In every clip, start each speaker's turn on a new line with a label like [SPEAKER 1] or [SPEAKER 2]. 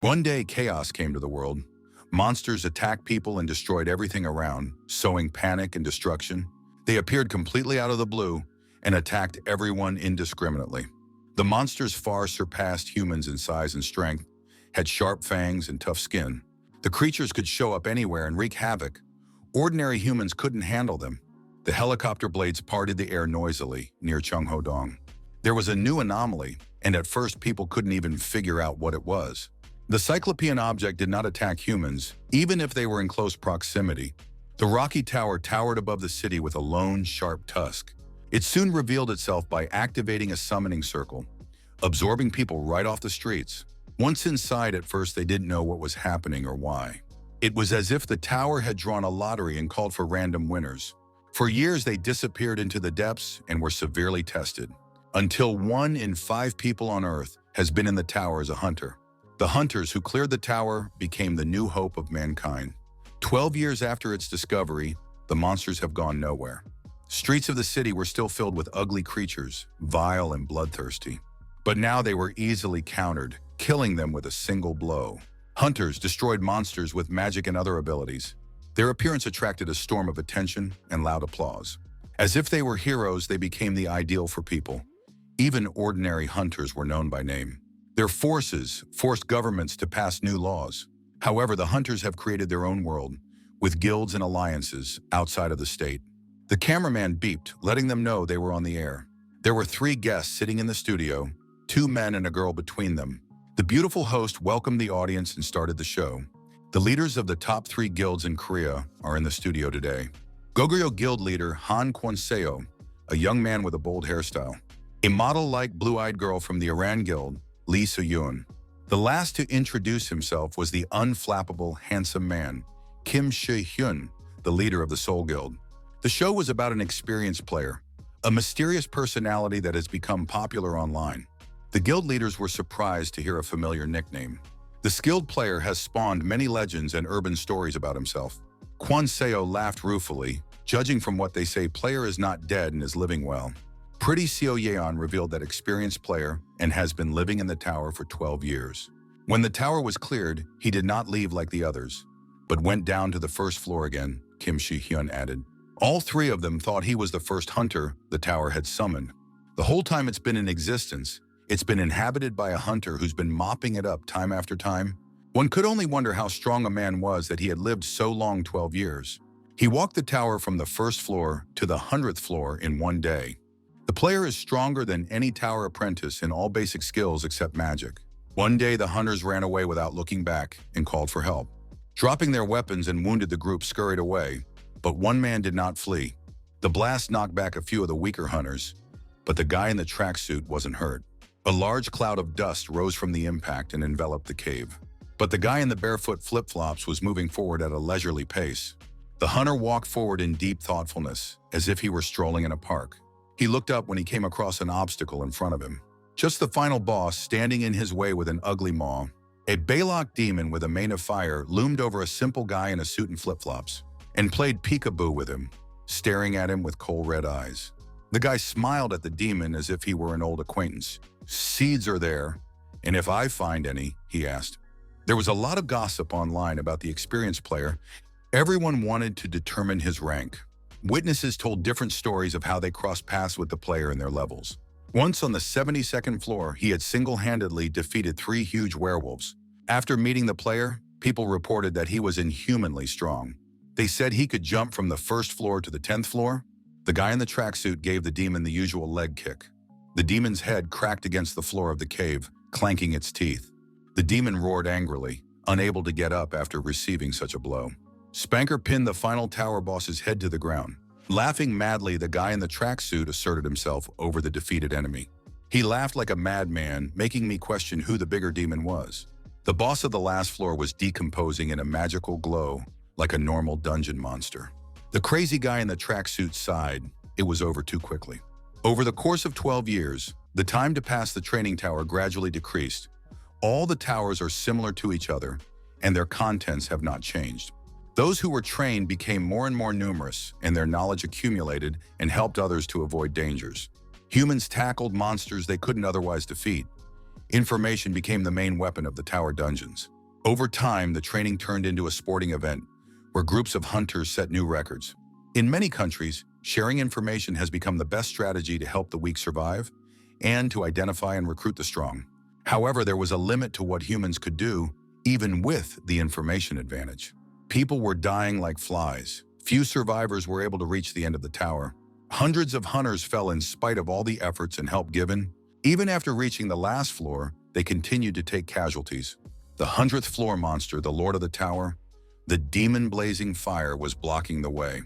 [SPEAKER 1] One day, chaos came to the world. Monsters attacked people and destroyed everything around, sowing panic and destruction. They appeared completely out of the blue and attacked everyone indiscriminately. The monsters far surpassed humans in size and strength, had sharp fangs and tough skin. The creatures could show up anywhere and wreak havoc. Ordinary humans couldn't handle them. The helicopter blades parted the air noisily near Cheongho-dong. There was a new anomaly, and at first people couldn't even figure out what it was. The cyclopean object did not attack humans, even if they were in close proximity. The rocky tower towered above the city with a lone, sharp tusk. It soon revealed itself by activating a summoning circle, absorbing people right off the streets. Once inside, at first they didn't know what was happening or why. It was as if the tower had drawn a lottery and called for random winners. For years they disappeared into the depths and were severely tested, until 1 in 5 people on Earth has been in the tower as a hunter. The hunters who cleared the tower became the new hope of mankind. 12 years after its discovery, the monsters have gone nowhere. Streets of the city were still filled with ugly creatures, vile and bloodthirsty. But now they were easily countered, killing them with a single blow. Hunters destroyed monsters with magic and other abilities. Their appearance attracted a storm of attention and loud applause. As if they were heroes, they became the ideal for people. Even ordinary hunters were known by name. Their forces forced governments to pass new laws. However, the hunters have created their own world, with guilds and alliances outside of the state. The cameraman beeped, letting them know they were on the air. There were 3 guests sitting in the studio, 2 men and a girl between them. The beautiful host welcomed the audience and started the show. The leaders of the top 3 guilds in Korea are in the studio today. Goguryeo Guild leader Han Kwon-seo, a young man with a bold hairstyle. A model-like blue-eyed girl from the Iran Guild, Lee So-yoon. The last to introduce himself was the unflappable, handsome man, Kim Se-hyun, the leader of the Seoul Guild. The show was about an experienced player, a mysterious personality that has become popular online. The guild leaders were surprised to hear a familiar nickname. The skilled player has spawned many legends and urban stories about himself. Kwon-seo laughed ruefully. Judging from what they say, player is not dead and is living well. Pretty Seo Yeon revealed that experienced player and has been living in the tower for 12 years. When the tower was cleared, he did not leave like the others, but went down to the first floor again, Kim Se-hyun added. All 3 of them thought he was the first hunter the tower had summoned. The whole time it's been in existence, it's been inhabited by a hunter who's been mopping it up time after time. One could only wonder how strong a man was that he had lived so long, 12 years. He walked the tower from the first floor to the 100th floor in one day. The player is stronger than any tower apprentice in all basic skills except magic. One day, the hunters ran away without looking back and called for help. Dropping their weapons and wounded, the group scurried away, but one man did not flee. The blast knocked back a few of the weaker hunters, but the guy in the tracksuit wasn't hurt. A large cloud of dust rose from the impact and enveloped the cave. But the guy in the barefoot flip-flops was moving forward at a leisurely pace. The hunter walked forward in deep thoughtfulness, as if he were strolling in a park. He looked up when he came across an obstacle in front of him. Just the final boss standing in his way with an ugly maw. A Balok demon with a mane of fire loomed over a simple guy in a suit and flip-flops and played peekaboo with him, staring at him with coal red eyes. The guy smiled at the demon as if he were an old acquaintance. Seeds are there, and if I find any, he asked. There was a lot of gossip online about the experienced player. Everyone wanted to determine his rank. Witnesses told different stories of how they crossed paths with the player in their levels. Once on the 72nd floor, he had single-handedly defeated 3 huge werewolves. After meeting the player, people reported that he was inhumanly strong. They said he could jump from the 1st floor to the 10th floor. The guy in the tracksuit gave the demon the usual leg kick. The demon's head cracked against the floor of the cave, clanking its teeth. The demon roared angrily, unable to get up after receiving such a blow. Spanker pinned the final tower boss's head to the ground. Laughing madly, the guy in the tracksuit asserted himself over the defeated enemy. He laughed like a madman, making me question who the bigger demon was. The boss of the last floor was decomposing in a magical glow, like a normal dungeon monster. The crazy guy in the tracksuit sighed. It was over too quickly. Over the course of 12 years, the time to pass the training tower gradually decreased. All the towers are similar to each other, and their contents have not changed. Those who were trained became more and more numerous, and their knowledge accumulated and helped others to avoid dangers. Humans tackled monsters they couldn't otherwise defeat. Information became the main weapon of the tower dungeons. Over time, the training turned into a sporting event where groups of hunters set new records. In many countries, sharing information has become the best strategy to help the weak survive and to identify and recruit the strong. However, there was a limit to what humans could do, even with the information advantage. People were dying like flies. Few survivors were able to reach the end of the tower. Hundreds of hunters fell in spite of all the efforts and help given. Even after reaching the last floor, they continued to take casualties. The 100th floor monster, the Lord of the Tower, the demon blazing fire was blocking the way.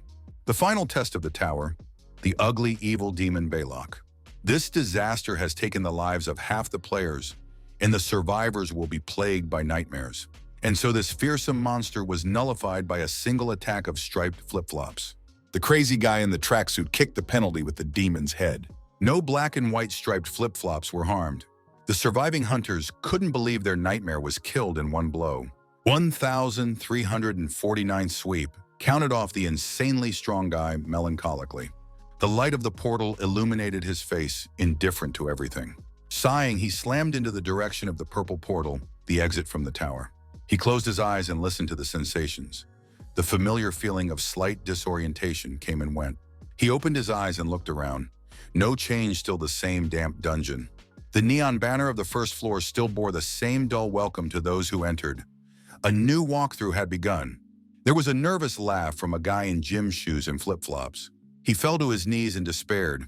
[SPEAKER 1] The final test of the tower, the ugly, evil demon Balok. This disaster has taken the lives of half the players, and the survivors will be plagued by nightmares. And so this fearsome monster was nullified by a single attack of striped flip-flops. The crazy guy in the tracksuit kicked the penalty with the demon's head. No black and white striped flip-flops were harmed. The surviving hunters couldn't believe their nightmare was killed in one blow. 1,349 sweep counted off the insanely strong guy melancholically. The light of the portal illuminated his face, indifferent to everything. Sighing, he slammed into the direction of the purple portal, the exit from the tower. He closed his eyes and listened to the sensations. The familiar feeling of slight disorientation came and went. He opened his eyes and looked around. No change, still the same damp dungeon. The neon banner of the first floor still bore the same dull welcome to those who entered. A new walkthrough had begun. There was a nervous laugh from a guy in gym shoes and flip-flops. He fell to his knees and despaired.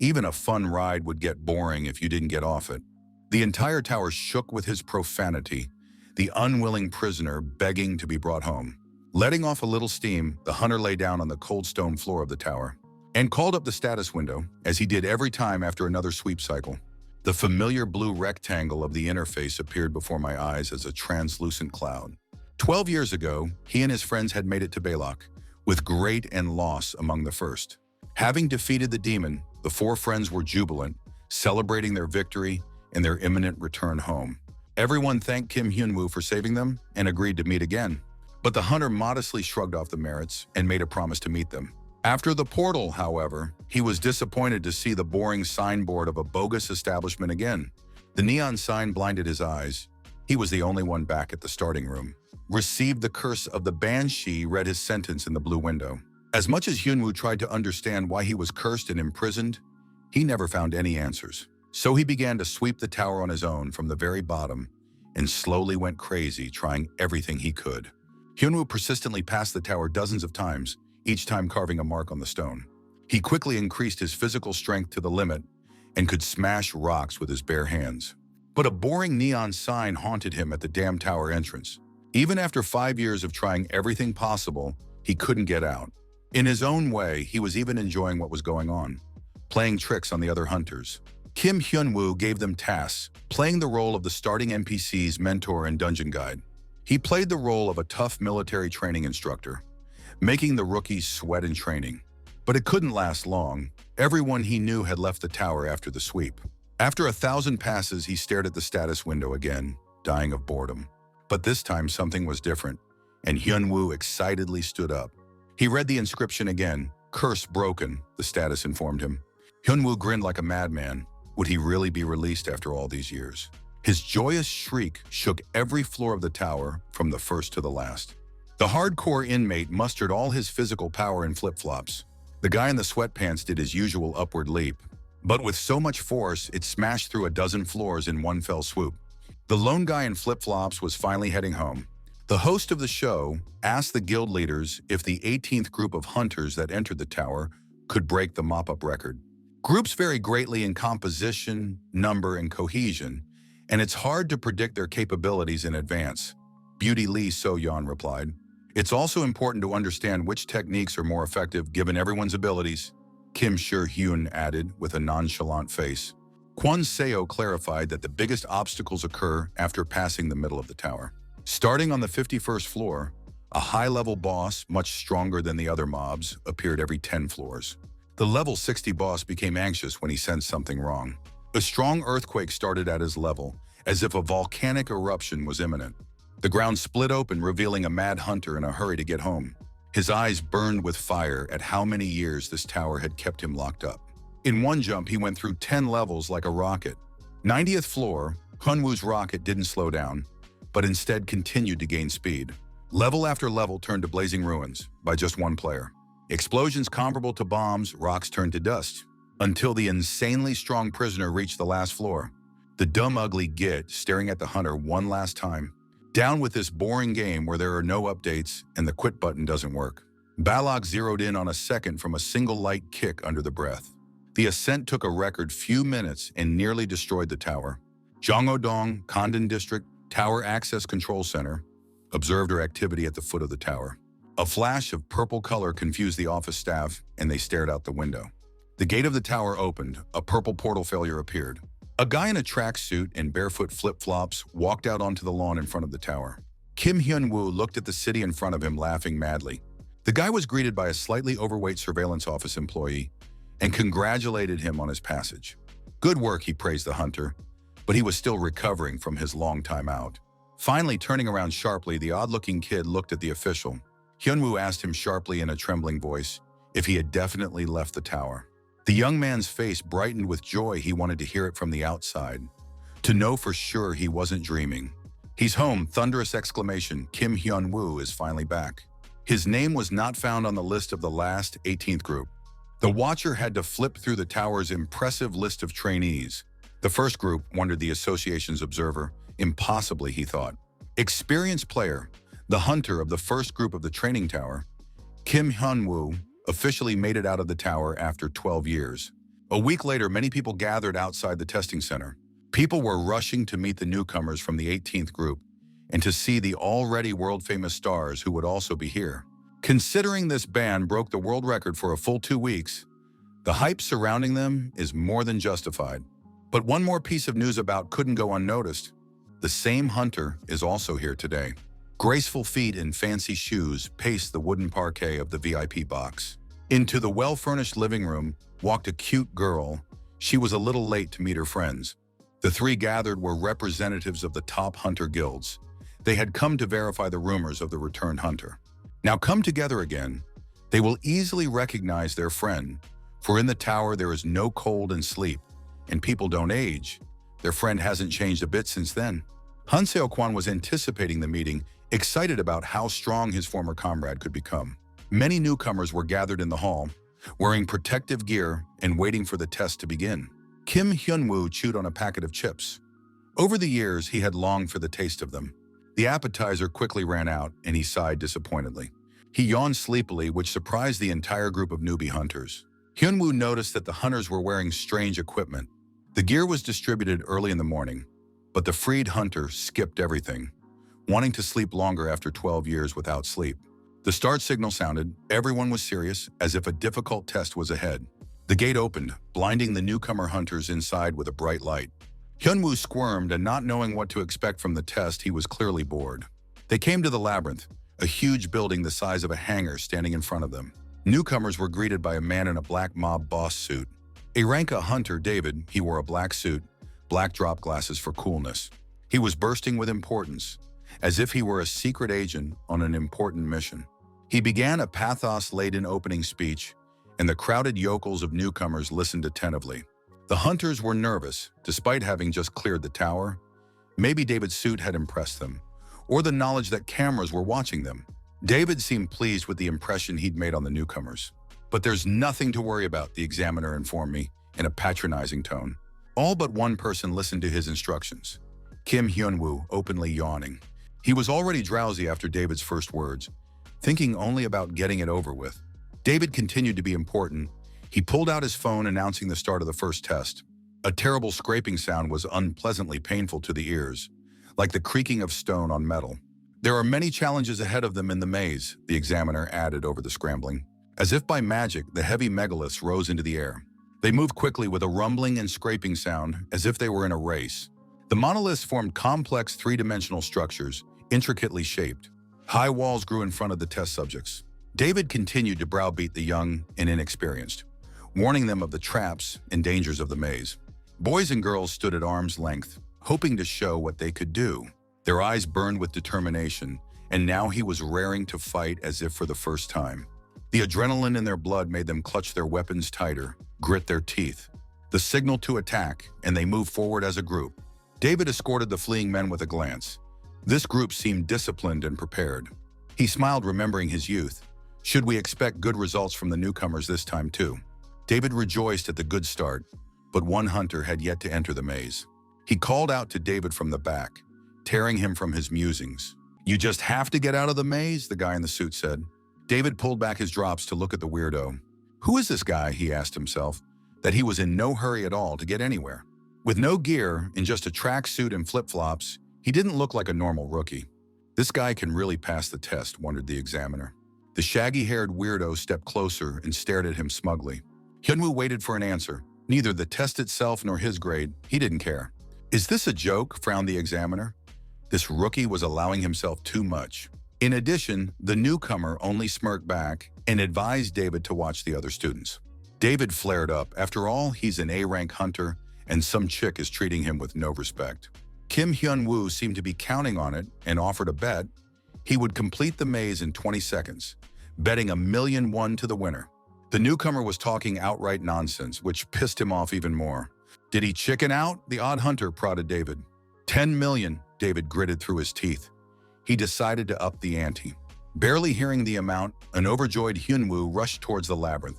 [SPEAKER 1] Even a fun ride would get boring if you didn't get off it. The entire tower shook with his profanity, the unwilling prisoner begging to be brought home. Letting off a little steam, the hunter lay down on the cold stone floor of the tower and called up the status window, as he did every time after another sweep cycle. The familiar blue rectangle of the interface appeared before my eyes as a translucent cloud. 12 years ago, he and his friends had made it to Balok, with great and loss among the first. Having defeated the demon, the four friends were jubilant, celebrating their victory and their imminent return home. Everyone thanked Kim Hyun-woo for saving them and agreed to meet again. But the hunter modestly shrugged off the merits and made a promise to meet them. After the portal, however, he was disappointed to see the boring signboard of a bogus establishment again. The neon sign blinded his eyes. He was the only one back at the starting room. Received the curse of the Banshee, read his sentence in the blue window. As much as Hyun-woo tried to understand why he was cursed and imprisoned, he never found any answers. So he began to sweep the tower on his own from the very bottom and slowly went crazy, trying everything he could. Hyun-woo persistently passed the tower dozens of times, each time carving a mark on the stone. He quickly increased his physical strength to the limit and could smash rocks with his bare hands. But a boring neon sign haunted him at the damn tower entrance. Even after 5 years of trying everything possible, he couldn't get out. In his own way, he was even enjoying what was going on, playing tricks on the other hunters. Kim Hyun-woo gave them tasks, playing the role of the starting NPC's mentor and dungeon guide. He played the role of a tough military training instructor, making the rookies sweat in training. But it couldn't last long. Everyone he knew had left the tower after the sweep. After 1,000 passes, he stared at the status window again, dying of boredom. But this time something was different, and Hyun-woo excitedly stood up. He read the inscription again. Curse broken, the status informed him. Hyun-woo grinned like a madman. Would he really be released after all these years? His joyous shriek shook every floor of the tower from the first to the last. The hardcore inmate mustered all his physical power in flip-flops. The guy in the sweatpants did his usual upward leap, but with so much force, it smashed through a dozen floors in one fell swoop. The lone guy in flip-flops was finally heading home. The host of the show asked the guild leaders if the 18th group of hunters that entered the tower could break the mop-up record. Groups vary greatly in composition, number, and cohesion, and it's hard to predict their capabilities in advance. Beauty Lee So-yeon replied. It's also important to understand which techniques are more effective given everyone's abilities, Kim Sher-hyun added with a nonchalant face. Kwon Seo clarified that the biggest obstacles occur after passing the middle of the tower. Starting on the 51st floor, a high-level boss, much stronger than the other mobs, appeared every 10 floors. The level 60 boss became anxious when he sensed something wrong. A strong earthquake started at his level, as if a volcanic eruption was imminent. The ground split open, revealing a mad hunter in a hurry to get home. His eyes burned with fire at how many years this tower had kept him locked up. In one jump, he went through 10 levels like a rocket. 90th floor, Hyunwoo's rocket didn't slow down, but instead continued to gain speed. Level after level turned to blazing ruins by just one player. Explosions comparable to bombs, rocks turned to dust, until the insanely strong prisoner reached the last floor. The dumb ugly git staring at the hunter one last time. Down with this boring game where there are no updates and the quit button doesn't work. Balog zeroed in on a second from a single light kick under the breath. The ascent took a record few minutes and nearly destroyed the tower. Jongho-dong, Kandon District, Tower Access Control Center, observed her activity at the foot of the tower. A flash of purple color confused the office staff, and they stared out the window. The gate of the tower opened, a purple portal failure appeared. A guy in a tracksuit and barefoot flip-flops walked out onto the lawn in front of the tower. Kim Hyun-woo looked at the city in front of him, laughing madly. The guy was greeted by a slightly overweight surveillance office employee and congratulated him on his passage. Good work, he praised the hunter, but he was still recovering from his long time out. Finally, turning around sharply, the odd-looking kid looked at the official. Hyun-woo asked him sharply in a trembling voice if he had definitely left the tower. The young man's face brightened with joy. He wanted to hear it from the outside, to know for sure he wasn't dreaming. He's home, thunderous exclamation. Kim Hyun-woo is finally back. His name was not found on the list of the last 18th group. The watcher had to flip through the tower's impressive list of trainees. The first group, wondered the association's observer. Impossibly, he thought. Experienced player, the hunter of the first group of the training tower, Kim Hyun-woo, officially made it out of the tower after 12 years. A week later, many people gathered outside the testing center. People were rushing to meet the newcomers from the 18th group and to see the already world-famous stars who would also be here. Considering this band broke the world record for a full 2 weeks, the hype surrounding them is more than justified. But one more piece of news about couldn't go unnoticed. The same hunter is also here today. Graceful feet in fancy shoes paced the wooden parquet of the VIP box. Into the well-furnished living room walked a cute girl. She was a little late to meet her friends. The three gathered were representatives of the top hunter guilds. They had come to verify the rumors of the returned hunter. Now come together again, they will easily recognize their friend, for in the tower there is no cold and sleep, and people don't age. Their friend hasn't changed a bit since then. Han Seo-kwan was anticipating the meeting, excited about how strong his former comrade could become. Many newcomers were gathered in the hall, wearing protective gear and waiting for the test to begin. Kim Hyun-woo chewed on a packet of chips. Over the years, he had longed for the taste of them. The appetizer quickly ran out, and he sighed disappointedly. He yawned sleepily, which surprised the entire group of newbie hunters. Hyun-woo noticed that the hunters were wearing strange equipment. The gear was distributed early in the morning, but the freed hunter skipped everything, wanting to sleep longer after 12 years without sleep. The start signal sounded. Everyone was serious, as if a difficult test was ahead. The gate opened, blinding the newcomer hunters inside with a bright light. Hyun-woo squirmed, and not knowing what to expect from the test, he was clearly bored. They came to the labyrinth, a huge building the size of a hangar standing in front of them. Newcomers were greeted by a man in a black mob boss suit. A Ranka hunter, David, he wore a black suit, black drop glasses for coolness. He was bursting with importance, as if he were a secret agent on an important mission. He began a pathos-laden opening speech, and the crowded yokels of newcomers listened attentively. The hunters were nervous, despite having just cleared the tower. Maybe David's suit had impressed them, or the knowledge that cameras were watching them. David seemed pleased with the impression he'd made on the newcomers. But there's nothing to worry about, the examiner informed me in a patronizing tone. All but one person listened to his instructions. Kim Hyun-woo, openly yawning. He was already drowsy after David's first words, thinking only about getting it over with. David continued to be important. He pulled out his phone, announcing the start of the first test. A terrible scraping sound was unpleasantly painful to the ears, like the creaking of stone on metal. There are many challenges ahead of them in the maze, the examiner added over the scrambling. As if by magic, the heavy megaliths rose into the air. They moved quickly with a rumbling and scraping sound, as if they were in a race. The monoliths formed complex three-dimensional structures, intricately shaped. High walls grew in front of the test subjects. David continued to browbeat the young and inexperienced, warning them of the traps and dangers of the maze. Boys and girls stood at arm's length, hoping to show what they could do. Their eyes burned with determination, and now he was raring to fight as if for the first time. The adrenaline in their blood made them clutch their weapons tighter, grit their teeth. The signal to attack, and they moved forward as a group. David escorted the fleeing men with a glance. This group seemed disciplined and prepared. He smiled, remembering his youth. Should we expect good results from the newcomers this time too? David rejoiced at the good start, but one hunter had yet to enter the maze. He called out to David from the back, tearing him from his musings. "You just have to get out of the maze," the guy in the suit said. David pulled back his drops to look at the weirdo. Who is this guy, he asked himself, that he was in no hurry at all to get anywhere. With no gear, in just a tracksuit and flip-flops, he didn't look like a normal rookie. This guy can really pass the test, wondered the examiner. The shaggy-haired weirdo stepped closer and stared at him smugly. Hyunwoo waited for an answer. Neither the test itself nor his grade, he didn't care. "Is this a joke?" frowned the examiner. This rookie was allowing himself too much. In addition, the newcomer only smirked back and advised David to watch the other students. David flared up. After all, he's an A-rank hunter, and some chick is treating him with no respect. Kim Hyun-woo seemed to be counting on it and offered a bet. He would complete the maze in 20 seconds, betting $1,000,000 to the winner. The newcomer was talking outright nonsense, which pissed him off even more. Did he chicken out? The odd hunter prodded David. 10 million, David gritted through his teeth. He decided to up the ante. Barely hearing the amount, an overjoyed Hyunwoo rushed towards the labyrinth.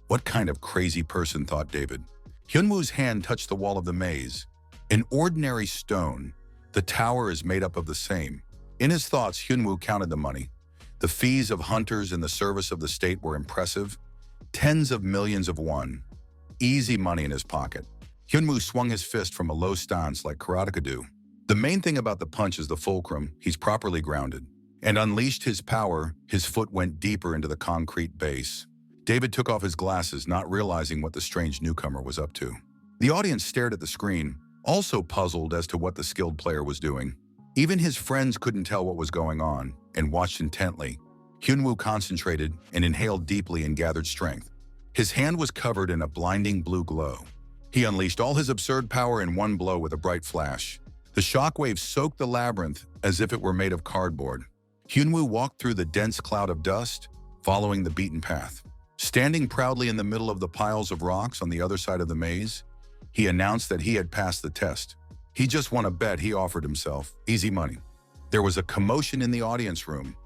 [SPEAKER 1] What kind of crazy person, thought David. Hyunwoo's hand touched the wall of the maze. An ordinary stone. The tower is made up of the same. In his thoughts, Hyunwoo counted the money. The fees of hunters in the service of the state were impressive. Tens of millions of won. Easy money in his pocket. Hyunwoo swung his fist from a low stance like karateka do. The main thing about the punch is the fulcrum. He's properly grounded. And unleashed his power, his foot went deeper into the concrete base. David took off his glasses, not realizing what the strange newcomer was up to. The audience stared at the screen, also puzzled as to what the skilled player was doing. Even his friends couldn't tell what was going on, and watched intently. Hyunwoo concentrated and inhaled deeply and gathered strength. His hand was covered in a blinding blue glow. He unleashed all his absurd power in one blow with a bright flash. The shockwaves soaked the labyrinth as if it were made of cardboard. Hyunwoo walked through the dense cloud of dust, following the beaten path. Standing proudly in the middle of the piles of rocks on the other side of the maze, he announced that he had passed the test. He just won a bet he offered himself. Easy money. There was a commotion in the audience room.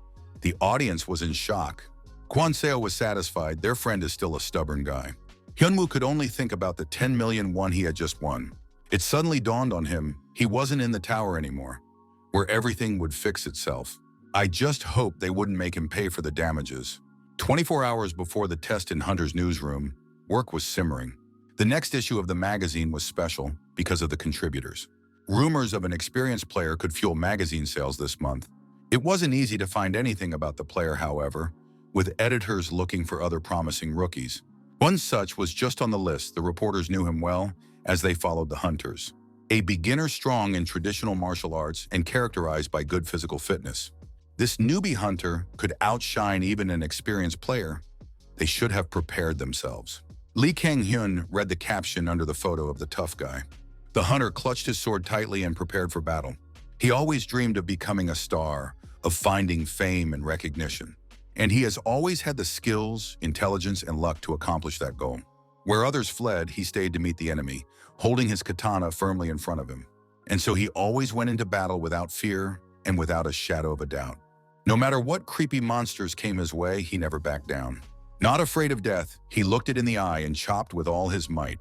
[SPEAKER 1] The audience was in shock. Kwon Seo was satisfied. Their friend is still a stubborn guy. Hyunwoo could only think about the 10 million won he had just won. It suddenly dawned on him he wasn't in the tower anymore, where everything would fix itself. I just hoped they wouldn't make him pay for the damages. 24 hours before the test in Hunter's newsroom, work was simmering. The next issue of the magazine was special because of the contributors. Rumors of an experienced player could fuel magazine sales this month. It wasn't easy to find anything about the player, however, with editors looking for other promising rookies. One such was just on the list. The reporters knew him well as they followed the hunters. A beginner strong in traditional martial arts and characterized by good physical fitness. This newbie hunter could outshine even an experienced player. They should have prepared themselves. Lee Kang-hyun read the caption under the photo of the tough guy. The hunter clutched his sword tightly and prepared for battle. He always dreamed of becoming a star, of finding fame and recognition. And he has always had the skills, intelligence, and luck to accomplish that goal. Where others fled, he stayed to meet the enemy, holding his katana firmly in front of him. And so he always went into battle without fear and without a shadow of a doubt. No matter what creepy monsters came his way, he never backed down. Not afraid of death, he looked it in the eye and chopped with all his might.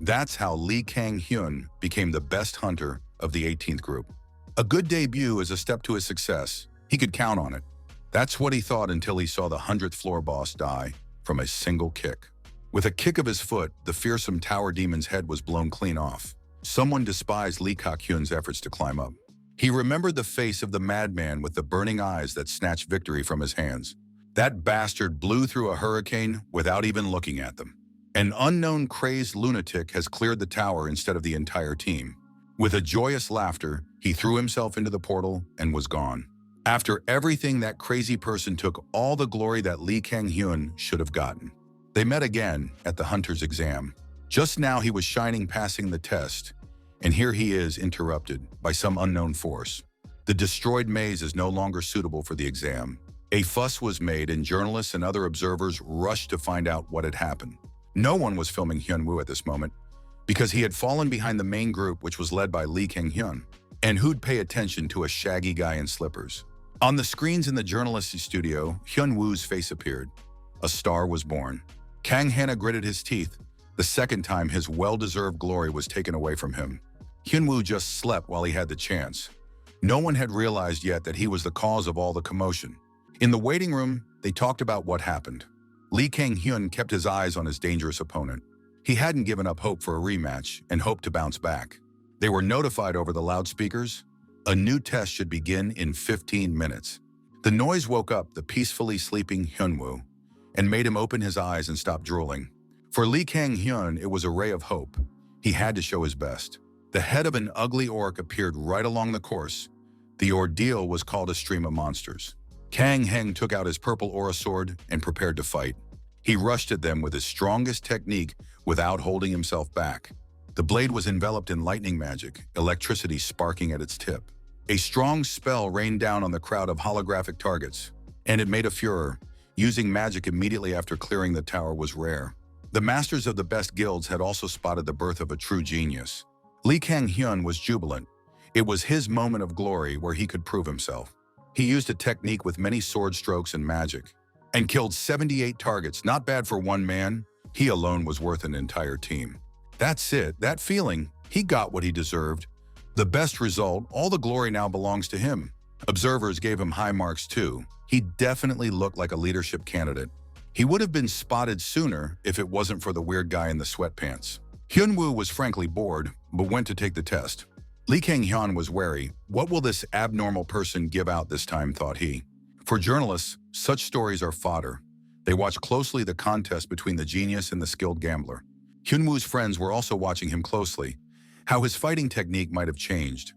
[SPEAKER 1] That's how Lee Kang-hyun became the best hunter of the 18th group. A good debut is a step to his success. He could count on it. That's what he thought until he saw the 100th floor boss die from a single kick. With a kick of his foot, the fearsome tower demon's head was blown clean off. Someone despised Lee Kak-hyun's efforts to climb up. He remembered the face of the madman with the burning eyes that snatched victory from his hands. That bastard blew through a hurricane without even looking at them. An unknown crazed lunatic has cleared the tower instead of the entire team. With a joyous laughter, he threw himself into the portal and was gone. After everything, that crazy person took all the glory that Lee Kang-hyun should have gotten. They met again at the hunter's exam. Just now he was shining, passing the test, and here he is interrupted by some unknown force. The destroyed maze is no longer suitable for the exam. A fuss was made and journalists and other observers rushed to find out what had happened. No one was filming Hyunwoo at this moment, because he had fallen behind the main group, which was led by Lee Kang-hyun. And who'd pay attention to a shaggy guy in slippers? On the screens in the journalist's studio, Hyun-woo's face appeared. A star was born. Kang-hana gritted his teeth, the second time his well-deserved glory was taken away from him. Hyun-woo just slept while he had the chance. No one had realized yet that he was the cause of all the commotion. In the waiting room, they talked about what happened. Lee Kang-hyun kept his eyes on his dangerous opponent. He hadn't given up hope for a rematch and hoped to bounce back. They were notified over the loudspeakers. A new test should begin in 15 minutes. The noise woke up the peacefully sleeping Hyun-woo and made him open his eyes and stop drooling. For Lee Kang-hyun, it was a ray of hope. He had to show his best. The head of an ugly orc appeared right along the course. The ordeal was called a stream of monsters. Kang-heng took out his purple aura sword and prepared to fight. He rushed at them with his strongest technique without holding himself back. The blade was enveloped in lightning magic, electricity sparking at its tip. A strong spell rained down on the crowd of holographic targets, and it made a furor. Using magic immediately after clearing the tower was rare. The masters of the best guilds had also spotted the birth of a true genius. Lee Kang-hyun was jubilant. It was his moment of glory where he could prove himself. He used a technique with many sword strokes and magic, and killed 78 targets. Not bad for one man. He alone was worth an entire team. That's it, that feeling. He got what he deserved. The best result, all the glory now belongs to him. Observers gave him high marks too. He definitely looked like a leadership candidate. He would have been spotted sooner if it wasn't for the weird guy in the sweatpants. Hyun-woo was frankly bored, but went to take the test. Lee Kang-hyun was wary. What will this abnormal person give out this time, thought he. For journalists, such stories are fodder. They watch closely the contest between the genius and the skilled gambler. Hyun-woo's friends were also watching him closely. How his fighting technique might have changed.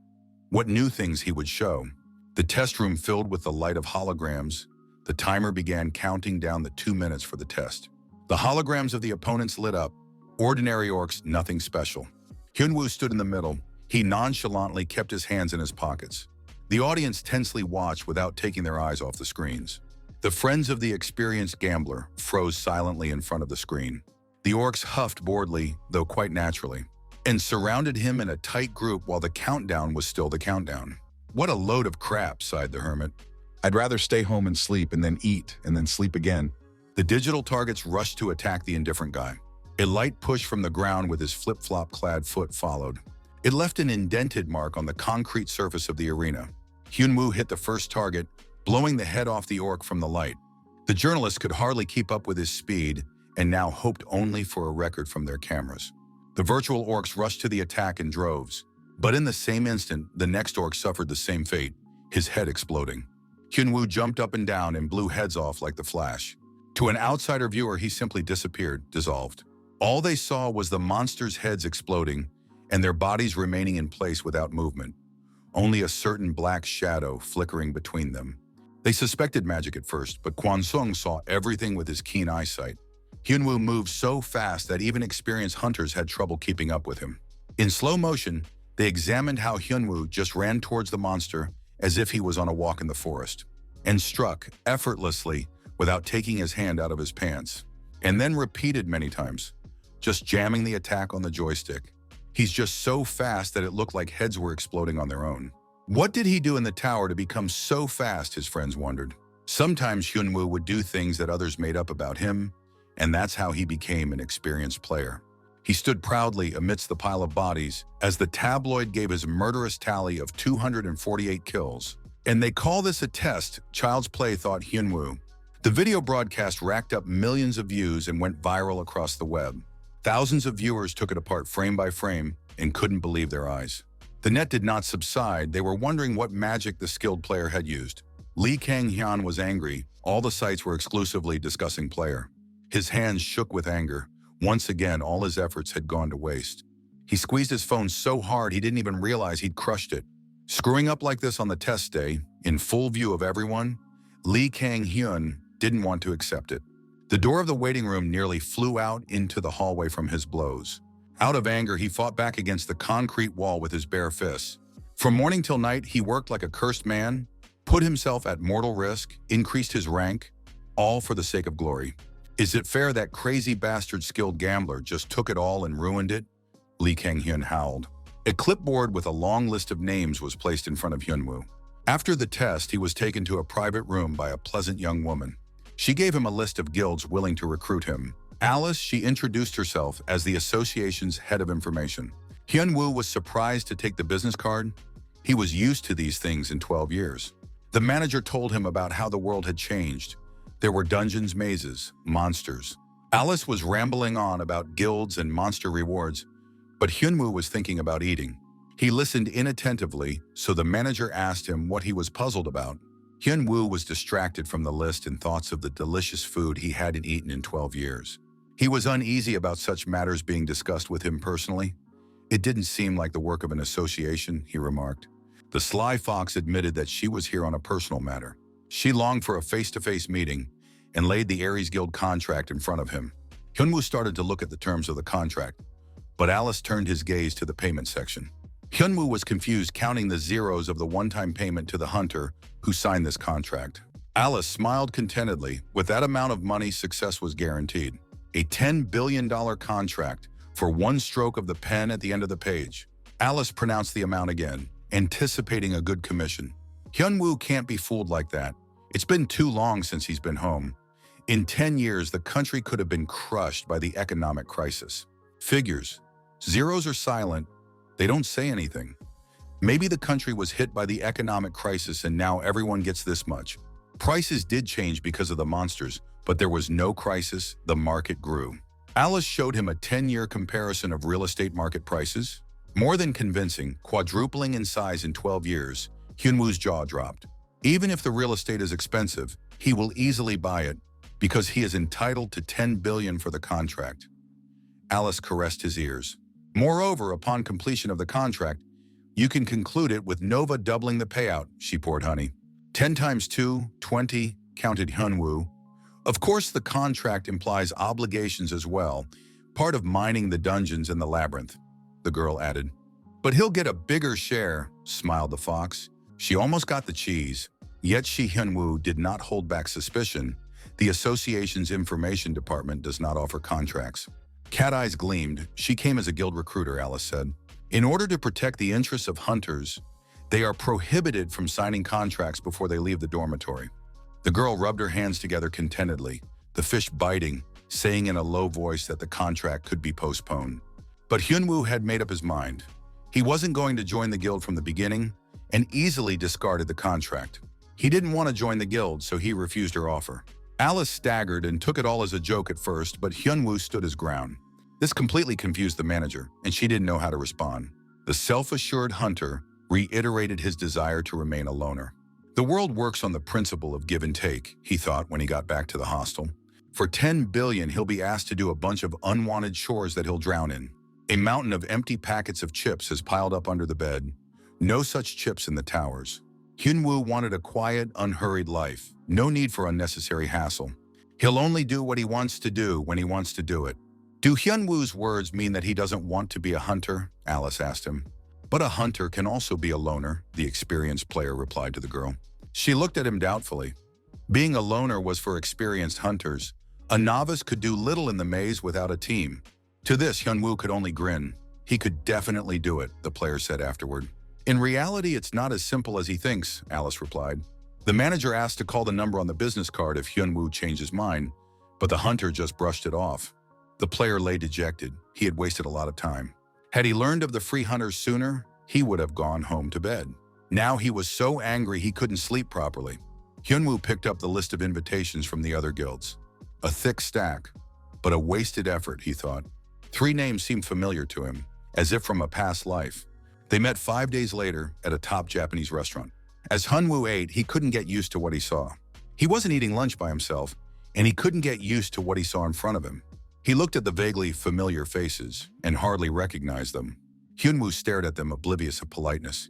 [SPEAKER 1] What new things he would show. The test room filled with the light of holograms. The timer began counting down the 2 minutes for the test. The holograms of the opponents lit up. Ordinary orcs, nothing special. Hyun-woo stood in the middle. He nonchalantly kept his hands in his pockets. The audience tensely watched without taking their eyes off the screens. The friends of the experienced gambler froze silently in front of the screen. The orcs huffed boredly, though quite naturally, and surrounded him in a tight group while the countdown was still the countdown. What a load of crap, sighed the hermit.
[SPEAKER 2] I'd rather stay home and sleep and then eat and then sleep again.
[SPEAKER 1] The digital targets rushed to attack the indifferent guy. A light push from the ground with his flip-flop-clad foot followed. It left an indented mark on the concrete surface of the arena. Hyun-woo hit the first target, blowing the head off the orc from the light. The journalist could hardly keep up with his speed and now hoped only for a record from their cameras. The virtual orcs rushed to the attack in droves. But in the same instant, the next orc suffered the same fate, his head exploding. Hyun-woo jumped up and down and blew heads off like the Flash. To an outsider viewer, he simply disappeared, dissolved. All they saw was the monsters' heads exploding and their bodies remaining in place without movement. Only a certain black shadow flickering between them. They suspected magic at first, but Kwon-sung saw everything with his keen eyesight. Hyun-woo moved so fast that even experienced hunters had trouble keeping up with him. In slow motion, they examined how Hyun-woo just ran towards the monster as if he was on a walk in the forest, and struck effortlessly without taking his hand out of his pants, and then repeated many times, just jamming the attack on the joystick. He's just so fast that it looked like heads were exploding on their own. What did he do in the tower to become so fast, his friends wondered. Sometimes Hyun-woo would do things that others made up about him, and that's how he became an experienced player. He stood proudly amidst the pile of bodies as the tabloid gave his murderous tally of 248 kills. And they call this a test, child's play, thought Hyun-woo. The video broadcast racked up millions of views and went viral across the web. Thousands of viewers took it apart frame by frame and couldn't believe their eyes. The net did not subside. They were wondering what magic the skilled player had used. Lee Kang-hyun was angry. All the sites were exclusively discussing player. His hands shook with anger. Once again, all his efforts had gone to waste. He squeezed his phone so hard he didn't even realize he'd crushed it. Screwing up like this on the test day, in full view of everyone, Lee Kang-hyun didn't want to accept it. The door of the waiting room nearly flew out into the hallway from his blows. Out of anger, he fought back against the concrete wall with his bare fists. From morning till night, he worked like a cursed man, put himself at mortal risk, increased his rank, all for the sake of glory. Is it fair that crazy bastard skilled gambler just took it all and ruined it? Lee Kang-hyun howled. A clipboard with a long list of names was placed in front of Hyunwoo. After the test, he was taken to a private room by a pleasant young woman. She gave him a list of guilds willing to recruit him. Alice, she introduced herself as the association's head of information. Hyunwoo was surprised to take the business card. He was used to these things in 12 years. The manager told him about how the world had changed. There were dungeons, mazes, monsters. Alice was rambling on about guilds and monster rewards, but Hyunwoo was thinking about eating. He listened inattentively, so the manager asked him what he was puzzled about. Hyunwoo was distracted from the list and thoughts of the delicious food he hadn't eaten in 12 years. He was uneasy about such matters being discussed with him personally. It didn't seem like the work of an association, he remarked. The sly fox admitted that she was here on a personal matter. She longed for a face-to-face meeting and laid the Aries Guild contract in front of him. Hyunwoo started to look at the terms of the contract, but Alice turned his gaze to the payment section. Hyunwoo was confused, counting the zeros of the one-time payment to the hunter who signed this contract. Alice smiled contentedly. With that amount of money, success was guaranteed. A $10 billion contract for one stroke of the pen at the end of the page. Alice pronounced the amount again, anticipating a good commission. Hyunwoo can't be fooled like that. It's been too long since he's been home. In 10 years, the country could have been crushed by the economic crisis. Figures. Zeros are silent. They don't say anything. Maybe the country was hit by the economic crisis and now everyone gets this much. Prices did change because of the monsters, but there was no crisis. The market grew. Alice showed him a 10-year comparison of real estate market prices. More than convincing, quadrupling in size in 12 years, Hyunwoo's jaw dropped. Even if the real estate is expensive, he will easily buy it because he is entitled to $10 billion for the contract. Alice caressed his ears. Moreover, upon completion of the contract, you can conclude it with Nova doubling the payout, she poured honey. 10 times 2, 20, counted Hyunwoo. Of course, the contract implies obligations as well, part of mining the dungeons in the labyrinth, the girl added. But he'll get a bigger share, smiled the fox. She almost got the cheese, yet Hyunwoo did not hold back suspicion. The association's information department does not offer contracts. Cat eyes gleamed. She came as a guild recruiter, Alice said. In order to protect the interests of hunters, they are prohibited from signing contracts before they leave the dormitory. The girl rubbed her hands together contentedly, the fish biting, saying in a low voice that the contract could be postponed. But Hyunwoo had made up his mind. He wasn't going to join the guild from the beginning and easily discarded the contract. He didn't want to join the guild, so he refused her offer. Alice staggered and took it all as a joke at first, but Hyunwoo stood his ground. This completely confused the manager, and she didn't know how to respond. The self-assured hunter reiterated his desire to remain a loner. The world works on the principle of give and take, he thought when he got back to the hostel. For $10 billion, he'll be asked to do a bunch of unwanted chores that he'll drown in. A mountain of empty packets of chips has piled up under the bed. No such chips in the towers. Hyunwoo wanted a quiet, unhurried life. No need for unnecessary hassle. He'll only do what he wants to do when he wants to do it. Do Hyunwoo's words mean that he doesn't want to be a hunter? Alice asked him. But a hunter can also be a loner, the experienced player replied to the girl. She looked at him doubtfully. Being a loner was for experienced hunters. A novice could do little in the maze without a team. To this, Hyunwoo could only grin. He could definitely do it, the player said afterward. In reality, it's not as simple as he thinks, Alice replied. The manager asked to call the number on the business card if Hyunwoo changed his mind, but the hunter just brushed it off. The player lay dejected. He had wasted a lot of time. Had he learned of the free hunters sooner, he would have gone home to bed. Now he was so angry he couldn't sleep properly. Hyunwoo picked up the list of invitations from the other guilds. A thick stack, but a wasted effort, he thought. 3 names seemed familiar to him, as if from a past life. They met 5 days later at a top Japanese restaurant. As Hyunwoo ate, he couldn't get used to what he saw. He wasn't eating lunch by himself, and he couldn't get used to what he saw in front of him. He looked at the vaguely familiar faces and hardly recognized them. Hyunwoo stared at them, oblivious of politeness.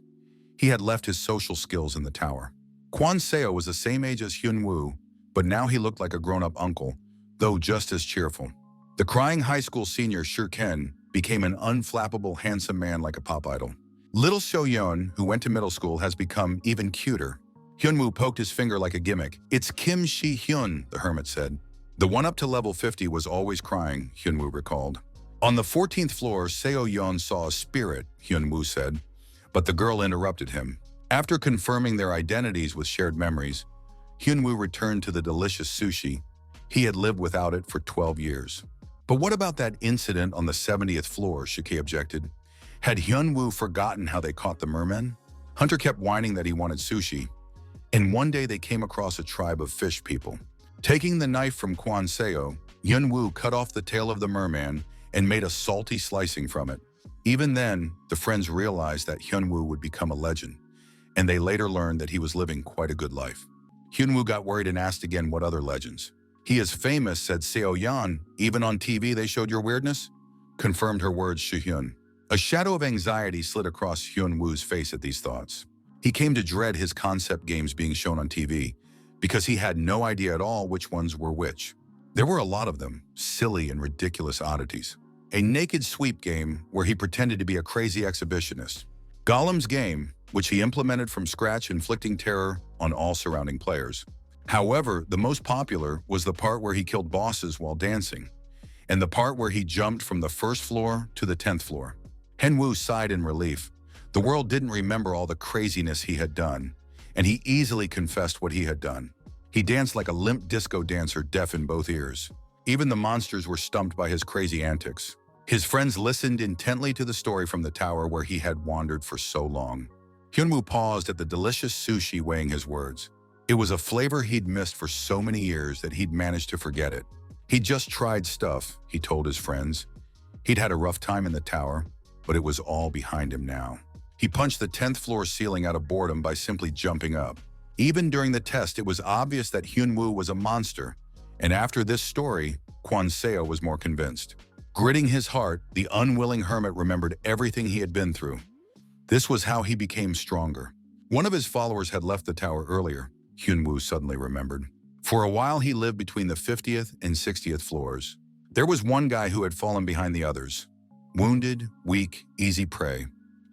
[SPEAKER 1] He had left his social skills in the tower. Kwon Seo was the same age as Hyunwoo, but now he looked like a grown-up uncle, though just as cheerful. The crying high school senior Shurken became an unflappable, handsome man like a pop idol. Little Seo-yeon, who went to middle school, has become even cuter. Hyunwoo poked his finger like a gimmick. It's Kim Shi-hyun, the hermit said. The one up to level 50 was always crying, Hyunwoo recalled. On the 14th floor, Seo-yeon saw a spirit, Hyun-woo said, but the girl interrupted him. After confirming their identities with shared memories, Hyun-woo returned to the delicious sushi. He had lived without it for 12 years. But what about that incident on the 70th floor, Shiki objected. Had Hyun-woo forgotten how they caught the mermen? Hunter kept whining that he wanted sushi, and one day they came across a tribe of fish people. Taking the knife from Kwon Seo, Hyun-woo cut off the tail of the merman and made a salty slicing from it. Even then, the friends realized that Hyun-woo would become a legend, and they later learned that he was living quite a good life. Hyun-woo got worried and asked again what other legends. He is famous, said Seo-yeon. Even on TV they showed your weirdness? Confirmed her words, Soo-hyun. A shadow of anxiety slid across Hyun-woo's face at these thoughts. He came to dread his concept games being shown on TV because he had no idea at all which ones were which. There were a lot of them, silly and ridiculous oddities. A naked sweep game where he pretended to be a crazy exhibitionist. Gollum's game, which he implemented from scratch, inflicting terror on all surrounding players. However, the most popular was the part where he killed bosses while dancing, and the part where he jumped from the 1st floor to the 10th floor. Hyun-woo sighed in relief. The world didn't remember all the craziness he had done, and he easily confessed what he had done. He danced like a limp disco dancer, deaf in both ears. Even the monsters were stumped by his crazy antics. His friends listened intently to the story from the tower where he had wandered for so long. Hyun-woo paused at the delicious sushi, weighing his words. It was a flavor he'd missed for so many years that he'd managed to forget it. He'd just tried stuff, he told his friends. He'd had a rough time in the tower, but it was all behind him now. He punched the 10th floor ceiling out of boredom by simply jumping up. Even during the test, it was obvious that Hyun-woo was a monster, and after this story, Kwon Seo was more convinced. Gritting his heart, the unwilling hermit remembered everything he had been through. This was how he became stronger. One of his followers had left the tower earlier, Hyun-woo suddenly remembered. For a while, he lived between the 50th and 60th floors. There was one guy who had fallen behind the others. Wounded, weak, easy prey.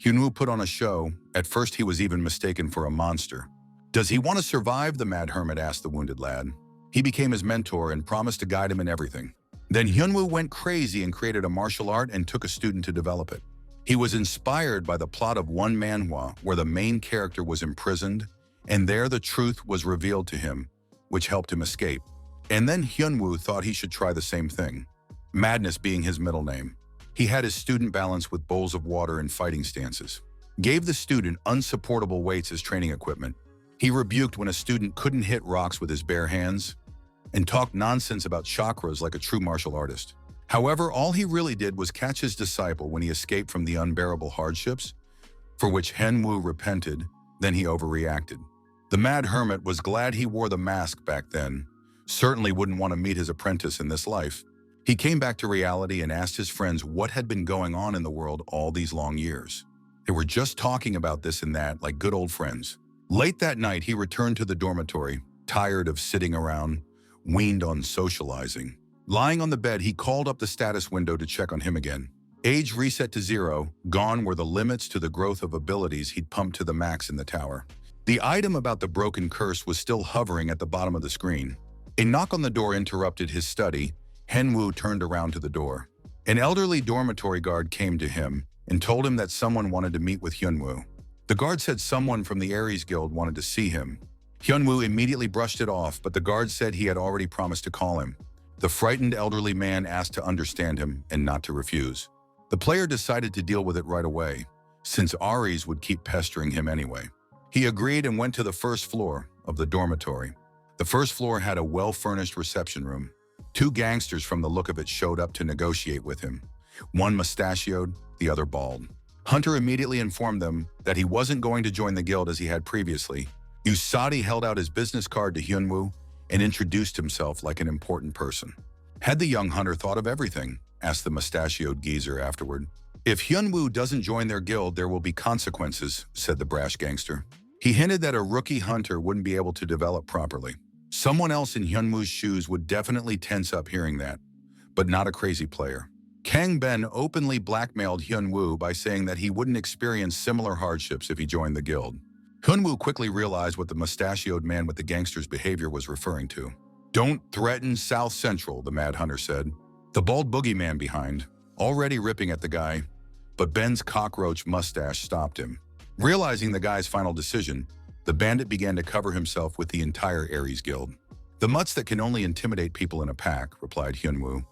[SPEAKER 1] Hyun-woo put on a show. At first, he was even mistaken for a monster. Does he want to survive? The mad hermit asked the wounded lad. He became his mentor and promised to guide him in everything. Then Hyun-woo went crazy and created a martial art and took a student to develop it. He was inspired by the plot of one manhwa where the main character was imprisoned, and there the truth was revealed to him, which helped him escape. And then Hyun-woo thought he should try the same thing, Madness being his middle name. He had his student balance with bowls of water and fighting stances. Gave the student unsupportable weights as training equipment. He rebuked when a student couldn't hit rocks with his bare hands, and talked nonsense about chakras like a true martial artist. However, all he really did was catch his disciple when he escaped from the unbearable hardships, for which Hyun-woo repented, then he overreacted. The mad hermit was glad he wore the mask back then, certainly wouldn't want to meet his apprentice in this life. He came back to reality and asked his friends what had been going on in the world all these long years. They were just talking about this and that like good old friends. Late that night, he returned to the dormitory, tired of sitting around, weaned on socializing. Lying on the bed, he called up the status window to check on him again. Age reset to 0, gone were the limits to the growth of abilities he'd pumped to the max in the tower. The item about the broken curse was still hovering at the bottom of the screen. A knock on the door interrupted his study. Hyun-woo turned around to the door. An elderly dormitory guard came to him and told him that someone wanted to meet with Hyun-woo. The guard said someone from the Aries Guild wanted to see him. Hyun-woo immediately brushed it off, but the guard said he had already promised to call him. The frightened elderly man asked to understand him and not to refuse. The player decided to deal with it right away, since Aries would keep pestering him anyway. He agreed and went to the 1st floor of the dormitory. The 1st floor had a well-furnished reception room. 2 gangsters from the look of it showed up to negotiate with him. One mustachioed, the other bald. Hunter immediately informed them that he wasn't going to join the guild as he had previously. Usagi held out his business card to Hyun-woo and introduced himself like an important person. Had the young hunter thought of everything? Asked the mustachioed geezer afterward. If Hyun-woo doesn't join their guild, there will be consequences, said the brash gangster. He hinted that a rookie hunter wouldn't be able to develop properly. Someone else in Hyun-woo's shoes would definitely tense up hearing that, but not a crazy player. Kang Ben openly blackmailed Hyun-woo by saying that he wouldn't experience similar hardships if he joined the guild. Hyun-woo quickly realized what the mustachioed man with the gangster's behavior was referring to. Don't threaten South Central, the mad hunter said. The bald boogeyman behind. already ripping at the guy, but Ben's cockroach mustache stopped him. Realizing the guy's final decision, the bandit began to cover himself with the entire Ares Guild. "The mutts that can only intimidate people in a pack," replied Hyunwoo.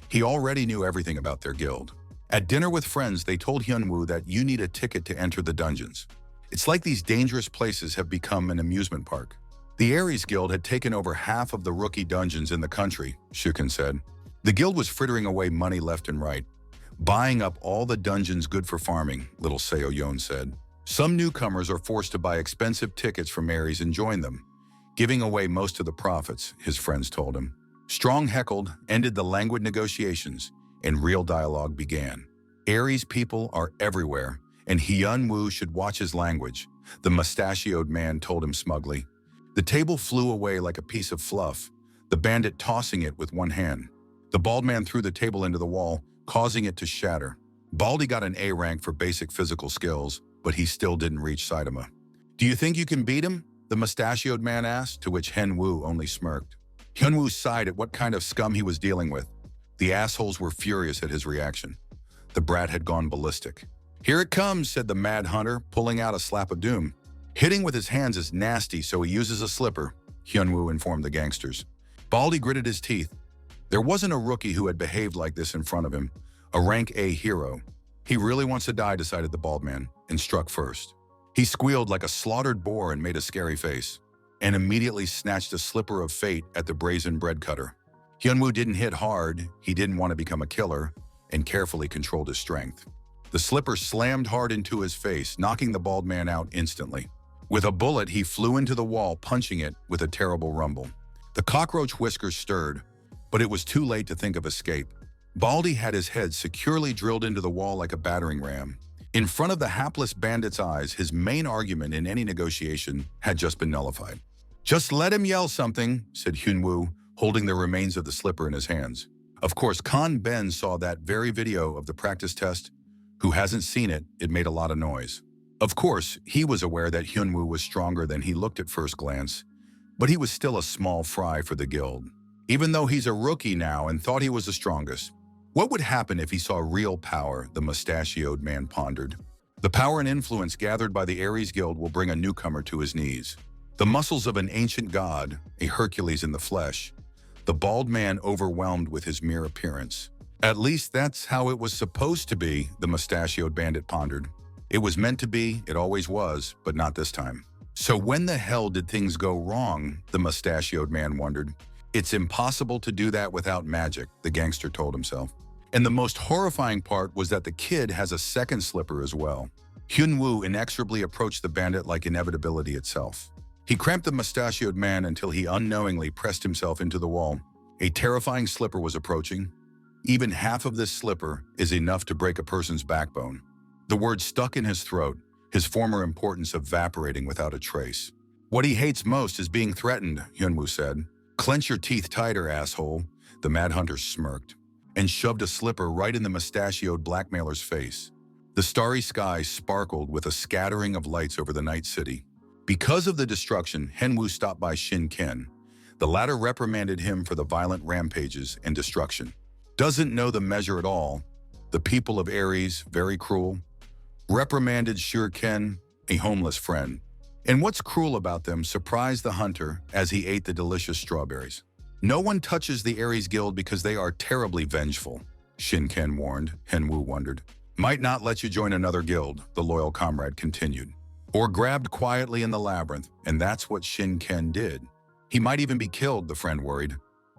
[SPEAKER 1] He already knew everything about their guild. At dinner with friends, they told Hyunwoo that you need a ticket to enter the dungeons. It's like these dangerous places have become an amusement park. The Ares Guild had taken over half of the rookie dungeons in the country, Shuken said. The guild was frittering away money left and right, buying up all the dungeons good for farming, little Seo Yeon said. Some newcomers are forced to buy expensive tickets from Ares and join them, giving away most of the profits, his friends told him. Strong heckled ended the languid negotiations, and real dialogue began. Ares people are everywhere, and Hyunwoo should watch his language, the mustachioed man told him smugly. The table flew away like a piece of fluff, the bandit tossing it with one hand. The bald man threw the table into the wall, causing it to shatter. Baldy got an A rank for basic physical skills, but he still didn't reach Saitama. "Do you think you can beat him?" the mustachioed man asked, to which Hyunwoo only smirked. Hyunwoo sighed at what kind of scum he was dealing with. The assholes were furious at his reaction. The brat had gone ballistic. "Here it comes," said the mad hunter, pulling out a slap of doom. "Hitting with his hands is nasty, so he uses a slipper," Hyunwoo informed the gangsters. Baldy gritted his teeth. There wasn't a rookie who had behaved like this in front of him, a rank A hero. He really wants to die, decided the bald man, and struck first. He squealed like a slaughtered boar and made a scary face, and immediately snatched a slipper of fate at the brazen bread cutter. Hyunwoo didn't hit hard, he didn't want to become a killer, and carefully controlled his strength. The slipper slammed hard into his face, knocking the bald man out instantly. With a bullet, he flew into the wall, punching it with a terrible rumble. The cockroach whiskers stirred, but it was too late to think of escape. Baldy had his head securely drilled into the wall like a battering ram. In front of the hapless bandit's eyes, his main argument in any negotiation had just been nullified. "Just let him yell something," said Hyunwoo, holding the remains of the slipper in his hands. Of course, Kan Ben saw that very video of the practice test. Who hasn't seen it? It made a lot of noise. Of course, he was aware that Hyunwoo was stronger than he looked at first glance, but he was still a small fry for the guild. Even though he's a rookie now and thought he was the strongest. What would happen if he saw real power, the mustachioed man pondered. The power and influence gathered by the Ares Guild will bring a newcomer to his knees. The muscles of an ancient god, a Hercules in the flesh. The bald man overwhelmed with his mere appearance. At least that's how it was supposed to be, the mustachioed bandit pondered. It was meant to be, it always was, but not this time. So when the hell did things go wrong, the mustachioed man wondered. It's impossible to do that without magic, the gangster told himself. And the most horrifying part was that the kid has a second slipper as well. Hyunwoo inexorably approached the bandit like inevitability itself. He cramped the mustachioed man until he unknowingly pressed himself into the wall. A terrifying slipper was approaching. Even half of this slipper is enough to break a person's backbone. The word stuck in his throat, his former importance evaporating without a trace. "What he hates most is being threatened," Hyunwoo said. "Clench your teeth tighter, asshole," the mad hunter smirked, and shoved a slipper right in the mustachioed blackmailer's face. The starry sky sparkled with a scattering of lights over the night city. Because of the destruction, Hyunwoo stopped by Shin Ken. The latter reprimanded him for the violent rampages and destruction. "Doesn't know the measure at all. The people of Ares, very cruel," reprimanded Shin Ken, a homeless friend. And what's cruel about them surprised the hunter as he ate the delicious strawberries. "No one touches the Ares Guild because they are terribly vengeful," Shin Ken warned. Hyunwoo wondered. "Might not let you join another guild," the loyal comrade continued. "Or grabbed quietly in the labyrinth, and that's what Shin Ken did. He might even be killed," the friend worried,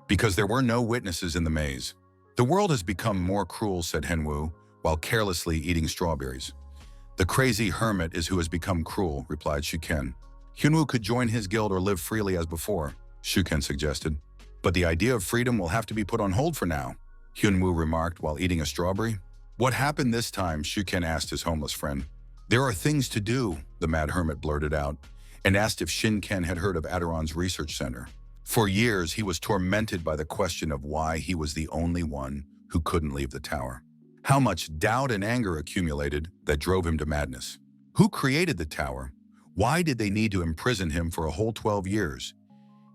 [SPEAKER 1] "because there were no witnesses in the maze." "The world has become more cruel," said Hyunwoo, while carelessly eating strawberries. "The crazy hermit is who has become cruel," replied Shuken. "Hyunwoo could join his guild or live freely as before," Shuken suggested. "But the idea of freedom will have to be put on hold for now," Hyunwoo remarked while eating a strawberry. "What happened this time?" Shuken asked his homeless friend. "There are things to do," the mad hermit blurted out, and asked if Shinken had heard of Aderon's research center. For years, he was tormented by the question of why he was the only one who couldn't leave the tower. How much doubt and anger accumulated that drove him to madness. Who created the tower? Why did they need to imprison him for a whole 12 years?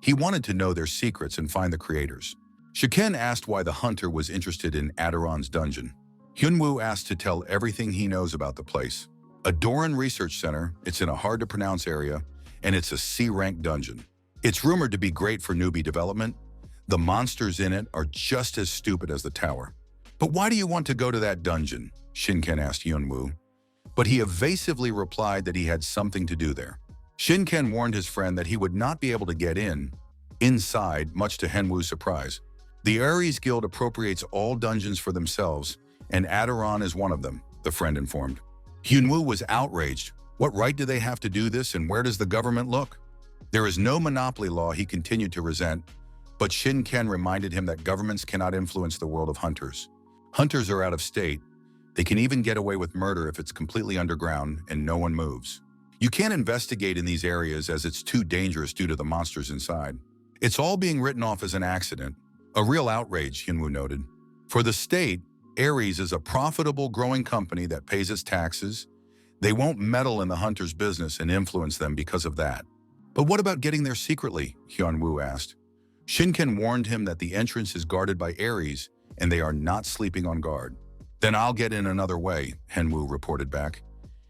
[SPEAKER 1] He wanted to know their secrets and find the creators. Shiken asked why the hunter was interested in Aderon's dungeon. Hyunwoo asked to tell everything he knows about the place. A Doran Research Center, it's in a hard-to-pronounce area, and it's a C-rank dungeon. It's rumored to be great for newbie development. The monsters in it are just as stupid as the tower. But why do you want to go to that dungeon? Shinken asked Hyunwoo. But he evasively replied that he had something to do there. Shinken warned his friend that he would not be able to get inside, much to Hyunwoo's surprise. The Ares Guild appropriates all dungeons for themselves, and Adoran is one of them, the friend informed. Hyunwoo was outraged. What right do they have to do this, and where does the government look? There is no monopoly law, he continued to resent, but Shinken reminded him that governments cannot influence the world of hunters. Hunters are out of state. They can even get away with murder if it's completely underground and no one moves. You can't investigate in these areas as it's too dangerous due to the monsters inside. It's all being written off as an accident. A real outrage, Hyunwoo noted. For the state, Ares is a profitable, growing company that pays its taxes. They won't meddle in the hunters' business and influence them because of that. But what about getting there secretly? Hyunwoo asked. Shinken warned him that the entrance is guarded by Ares and they are not sleeping on guard. Then I'll get in another way, Hyunwoo reported back.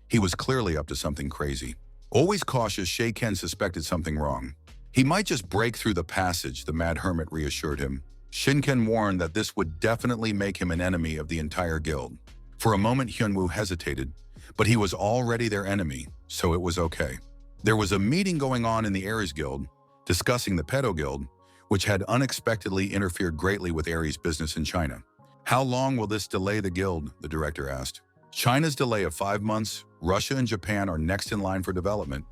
[SPEAKER 1] He was clearly up to something crazy. Always cautious, Shinken suspected something wrong. He might just break through the passage, the mad hermit reassured him. Shinken warned that this would definitely make him an enemy of the entire guild. For a moment, Hyunwoo hesitated, but he was already their enemy, so it was okay. There was a meeting going on in the Ares Guild, discussing the Pedo Guild, which had unexpectedly interfered greatly with Ares' business in China. How long will this delay the guild? The director asked. China's delay of 5 months, Russia and Japan are next in line for development.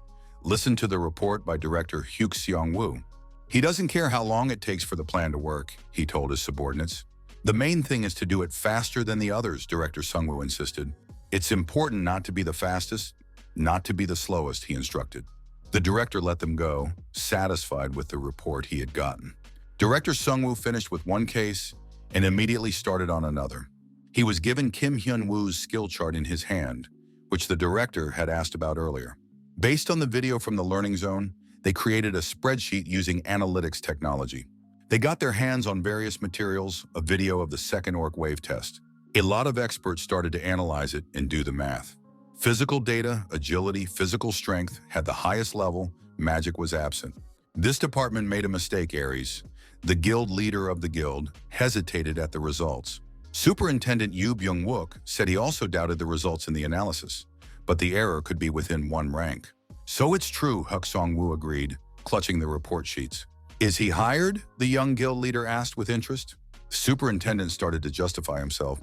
[SPEAKER 1] Listen to the report by director Hyuk Seong-woo. He doesn't care how long it takes for the plan to work, he told his subordinates. The main thing is to do it faster than the others, Director Sung-woo insisted. It's important not to be the fastest, not to be the slowest, he instructed. The director let them go, satisfied with the report he had gotten. Director Sung-woo finished with one case and immediately started on another. He was given Kim Hyun-woo's skill chart in his hand, which the director had asked about earlier. Based on the video from the learning zone, they created a spreadsheet using analytics technology. They got their hands on various materials, a video of the second orc wave test. A lot of experts started to analyze it and do the math. Physical data, agility, physical strength had the highest level, magic was absent. This department made a mistake, Ares. The guild leader of the guild hesitated at the results. Superintendent Yu Byung-wook said he also doubted the results in the analysis, but the error could be within one rank. So it's true, Hyuk Song-woo agreed, clutching the report sheets. Is he hired? The young guild leader asked with interest. The superintendent started to justify himself,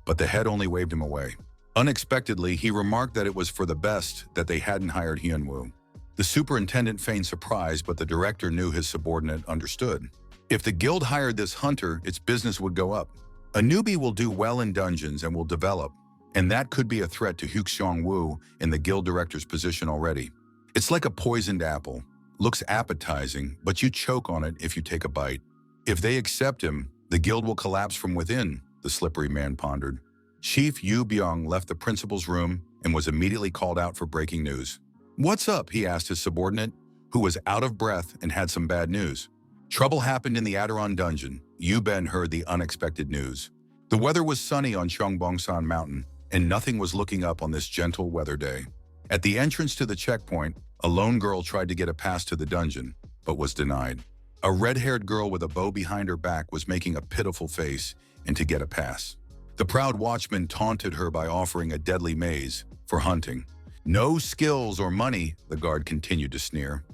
[SPEAKER 1] but the head only waved him away. Unexpectedly, he remarked that it was for the best that they hadn't hired Hyunwoo. The superintendent feigned surprise, but the director knew his subordinate understood. If the guild hired this hunter, its business would go up. A newbie will do well in dungeons and will develop, and that could be a threat to Hyuk Seong-woo in the guild director's position already. It's like a poisoned apple. Looks appetizing, but you choke on it if you take a bite. If they accept him, the guild will collapse from within, the slippery man pondered. Chief Yu Byung left the principal's room and was immediately called out for breaking news. What's up? He asked his subordinate, who was out of breath and had some bad news. Trouble happened in the Adoran dungeon. Yu Ben heard the unexpected news. The weather was sunny on Cheongbongsan Mountain, and nothing was looking up on this gentle weather day. At the entrance to the checkpoint, a lone girl tried to get a pass to the dungeon, but was denied. A red-haired girl with a bow behind her back was making a pitiful face and to get a pass. The proud watchman taunted her by offering a deadly maze for hunting. No skills or money, the guard continued to sneer.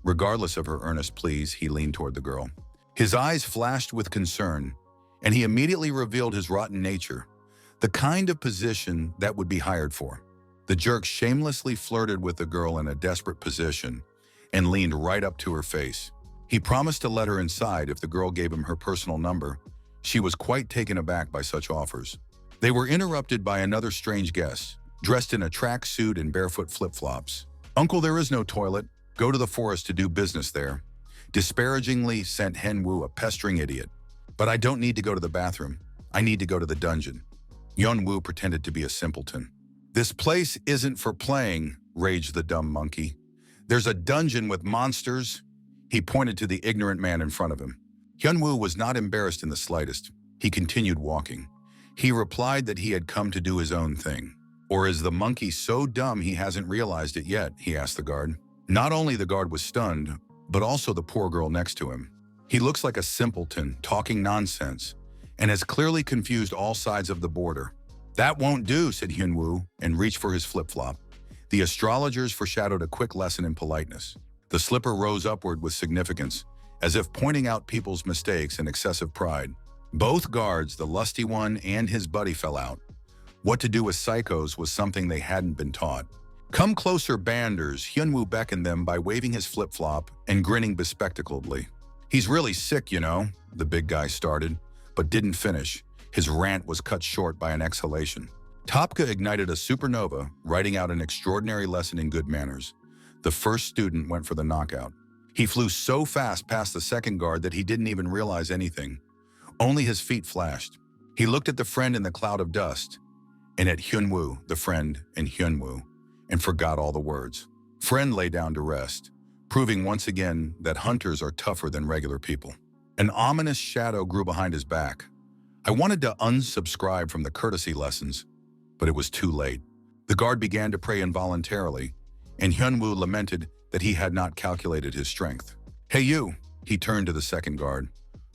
[SPEAKER 1] Regardless of her earnest pleas, he leaned toward the girl. His eyes flashed with concern, and he immediately revealed his rotten nature, the kind of position that would be hired for. The jerk shamelessly flirted with the girl in a desperate position and leaned right up to her face. He promised to let her inside if the girl gave him her personal number. She was quite taken aback by such offers. They were interrupted by another strange guest, dressed in a tracksuit and barefoot flip-flops. Uncle, there is no toilet. Go to the forest to do business there. Disparagingly sent Hyunwoo, a pestering idiot. But I don't need to go to the bathroom. I need to go to the dungeon. Hyunwoo pretended to be a simpleton. This place isn't for playing, raged the dumb monkey. There's a dungeon with monsters. He pointed to the ignorant man in front of him. Hyunwoo was not embarrassed in the slightest. He continued walking. He replied that he had come to do his own thing. Or is the monkey so dumb he hasn't realized it yet, he asked the guard. Not only the guard was stunned, but also the poor girl next to him. He looks like a simpleton, talking nonsense, and has clearly confused all sides of the border. That won't do, said Hyunwoo, and reached for his flip-flop. The astrologers foreshadowed a quick lesson in politeness. The slipper rose upward with significance, as if pointing out people's mistakes and excessive pride. Both guards, the lusty one and his buddy, fell out. What to do with psychos was something they hadn't been taught. Come closer, banders, Hyunwoo beckoned them by waving his flip-flop and grinning bespectacledly. He's really sick, you know, the big guy started, but didn't finish. His rant was cut short by an exhalation. Topka ignited a supernova, writing out an extraordinary lesson in good manners. The first student went for the knockout. He flew so fast past the second guard that he didn't even realize anything. Only his feet flashed. He looked at the friend in the cloud of dust, and at Hyunwoo, the friend, and Hyunwoo, and forgot all the words. Friend lay down to rest, proving once again that hunters are tougher than regular people. An ominous shadow grew behind his back. I wanted to unsubscribe from the courtesy lessons, but it was too late. The guard began to pray involuntarily, and Hyunwoo lamented that he had not calculated his strength. Hey you, he turned to the second guard,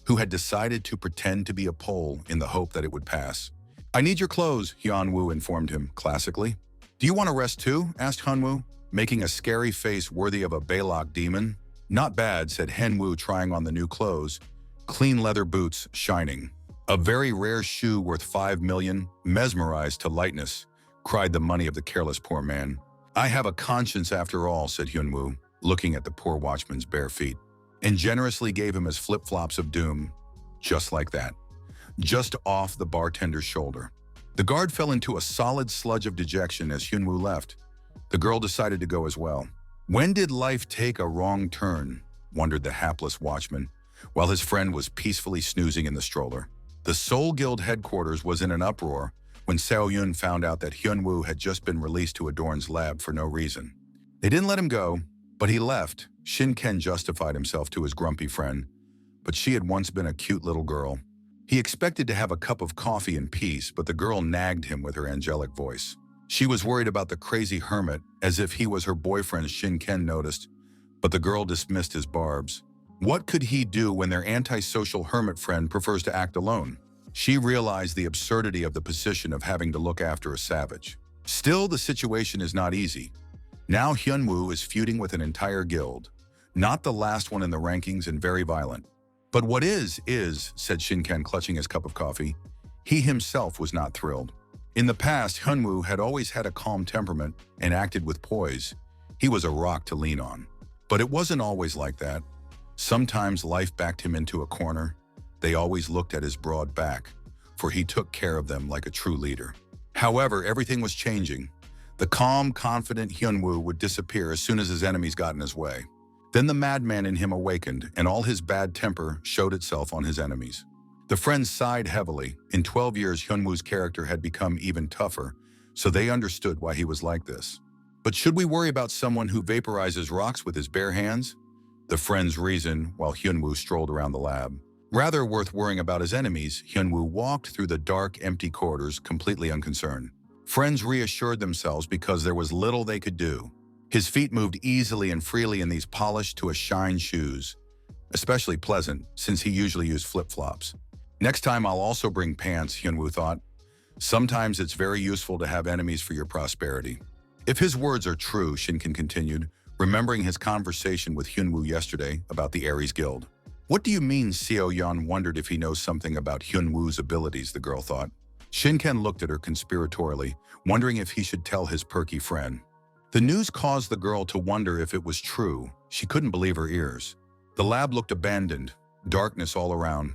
[SPEAKER 1] who had decided to pretend to be a pole in the hope that it would pass. I need your clothes, Hyunwoo informed him, classically. Do you want to rest too? Asked Hyunwoo, making a scary face worthy of a Balok demon. Not bad, said Hyunwoo, trying on the new clothes. Clean leather boots, shining. A very rare shoe worth 5 million, mesmerized to lightness, cried the money of the careless poor man. I have a conscience after all, said Hyunwoo, looking at the poor watchman's bare feet, and generously gave him his flip-flops of doom, just like that, just off the bartender's shoulder. The guard fell into a solid sludge of dejection as Hyunwoo left. The girl decided to go as well. When did life take a wrong turn, wondered the hapless watchman, while his friend was peacefully snoozing in the stroller. The Seoul Guild headquarters was in an uproar when Seo-yoon found out that Hyunwoo had just been released to Adorn's lab for no reason. They didn't let him go, but he left. Shin-ken justified himself to his grumpy friend, but she had once been a cute little girl. He expected to have a cup of coffee in peace, but the girl nagged him with her angelic voice. She was worried about the crazy hermit, as if he was her boyfriend, Shin-ken noticed, but the girl dismissed his barbs. What could he do when their antisocial hermit friend prefers to act alone? She realized the absurdity of the position of having to look after a savage. Still, the situation is not easy. Now Hyunwoo is feuding with an entire guild. Not the last one in the rankings and very violent. But what is, said Shin-ken, clutching his cup of coffee. He himself was not thrilled. In the past, Hyunwoo had always had a calm temperament and acted with poise. He was a rock to lean on. But it wasn't always like that. Sometimes life backed him into a corner. They always looked at his broad back, for he took care of them like a true leader. However, everything was changing. The calm, confident Hyunwoo would disappear as soon as his enemies got in his way. Then the madman in him awakened, and all his bad temper showed itself on his enemies. The friends sighed heavily. In 12 years, Hyunwoo's character had become even tougher, so they understood why he was like this. But should we worry about someone who vaporizes rocks with his bare hands? The friends reasoned while Hyunwoo strolled around the lab. Rather worth worrying about his enemies, Hyunwoo walked through the dark, empty corridors completely unconcerned. Friends reassured themselves because there was little they could do. His feet moved easily and freely in these polished to a shine shoes, especially pleasant since he usually used flip-flops. Next time I'll also bring pants, Hyunwoo thought. Sometimes it's very useful to have enemies for your prosperity. If his words are true, Shinken continued, remembering his conversation with Hyunwoo yesterday about the Aries Guild. What do you mean? Seo-yeon wondered if he knows something about Hyunwoo's abilities, the girl thought. Shinken looked at her conspiratorially, wondering if he should tell his perky friend. The news caused the girl to wonder if it was true. She couldn't believe her ears. The lab looked abandoned, darkness all around,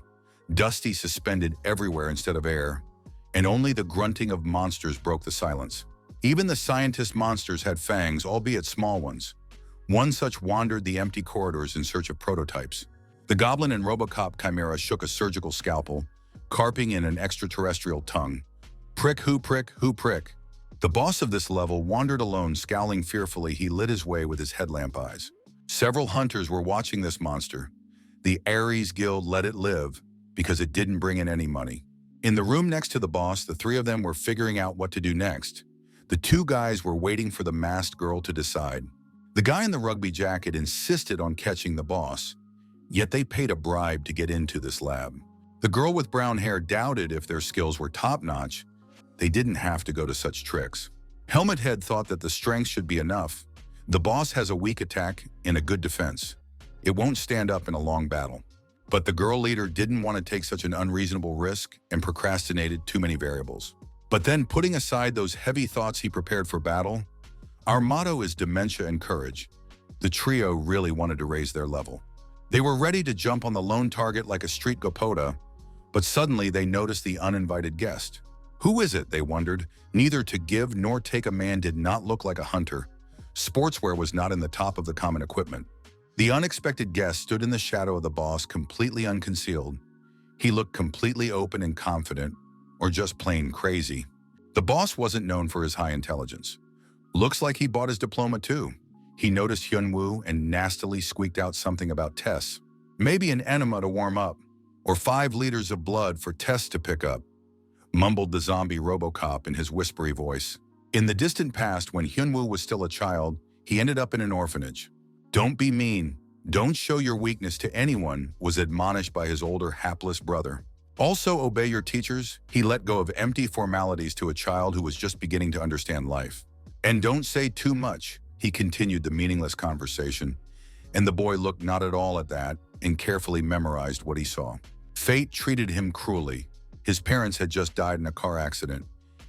[SPEAKER 1] dusty suspended everywhere instead of air, and only the grunting of monsters broke the silence. Even the scientist monsters had fangs, albeit small ones. One such wandered the empty corridors in search of prototypes. The goblin and Robocop chimera shook a surgical scalpel, carping in an extraterrestrial tongue. Prick, who prick, who prick. The boss of this level wandered alone, scowling fearfully. He lit his way with his headlamp eyes. Several hunters were watching this monster. The Aries Guild let it live because it didn't bring in any money. In the room next to the boss, the three of them were figuring out what to do next. The two guys were waiting for the masked girl to decide. The guy in the rugby jacket insisted on catching the boss, yet they paid a bribe to get into this lab. The girl with brown hair doubted if their skills were top-notch. They didn't have to go to such tricks. Helmet Head thought that the strength should be enough. The boss has a weak attack and a good defense. It won't stand up in a long battle. But the girl leader didn't want to take such an unreasonable risk and procrastinated too many variables. But then, putting aside those heavy thoughts he prepared for battle, our motto is dementia and courage. The trio really wanted to raise their level. They were ready to jump on the lone target like a street gopoda, but suddenly they noticed the uninvited guest. Who is it, they wondered. Neither to give nor take a man did not look like a hunter. Sportswear was not in the top of the common equipment. The unexpected guest stood in the shadow of the boss, completely unconcealed. He looked completely open and confident, or just plain crazy. The boss wasn't known for his high intelligence. Looks like he bought his diploma too. He noticed Hyunwoo and nastily squeaked out something about tests. Maybe an enema to warm up, or 5 liters of blood for tests to pick up, mumbled the zombie RoboCop in his whispery voice. In the distant past, when Hyunwoo was still a child, he ended up in an orphanage. Don't be mean, don't show your weakness to anyone, was admonished by his older, hapless brother. Also obey your teachers. He let go of empty formalities to a child who was just beginning to understand life. And don't say too much, he continued the meaningless conversation, and the boy looked not at all at that and carefully memorized what he saw. Fate treated him cruelly. His parents had just died in a car accident,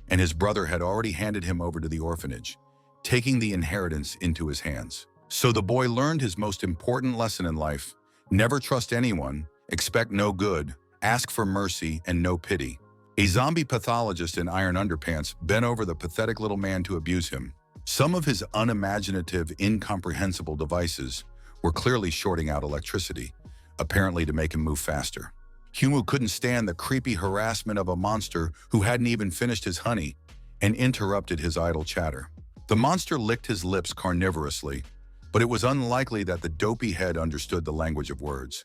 [SPEAKER 1] and his brother had already handed him over to the orphanage, taking the inheritance into his hands. So the boy learned his most important lesson in life: never trust anyone, expect no good, ask for mercy and no pity. A zombie pathologist in iron underpants bent over the pathetic little man to abuse him. Some of his unimaginative, incomprehensible devices were clearly shorting out electricity, apparently to make him move faster. Hyunwoo couldn't stand the creepy harassment of a monster who hadn't even finished his honey and interrupted his idle chatter. The monster licked his lips carnivorously, but it was unlikely that the dopey head understood the language of words.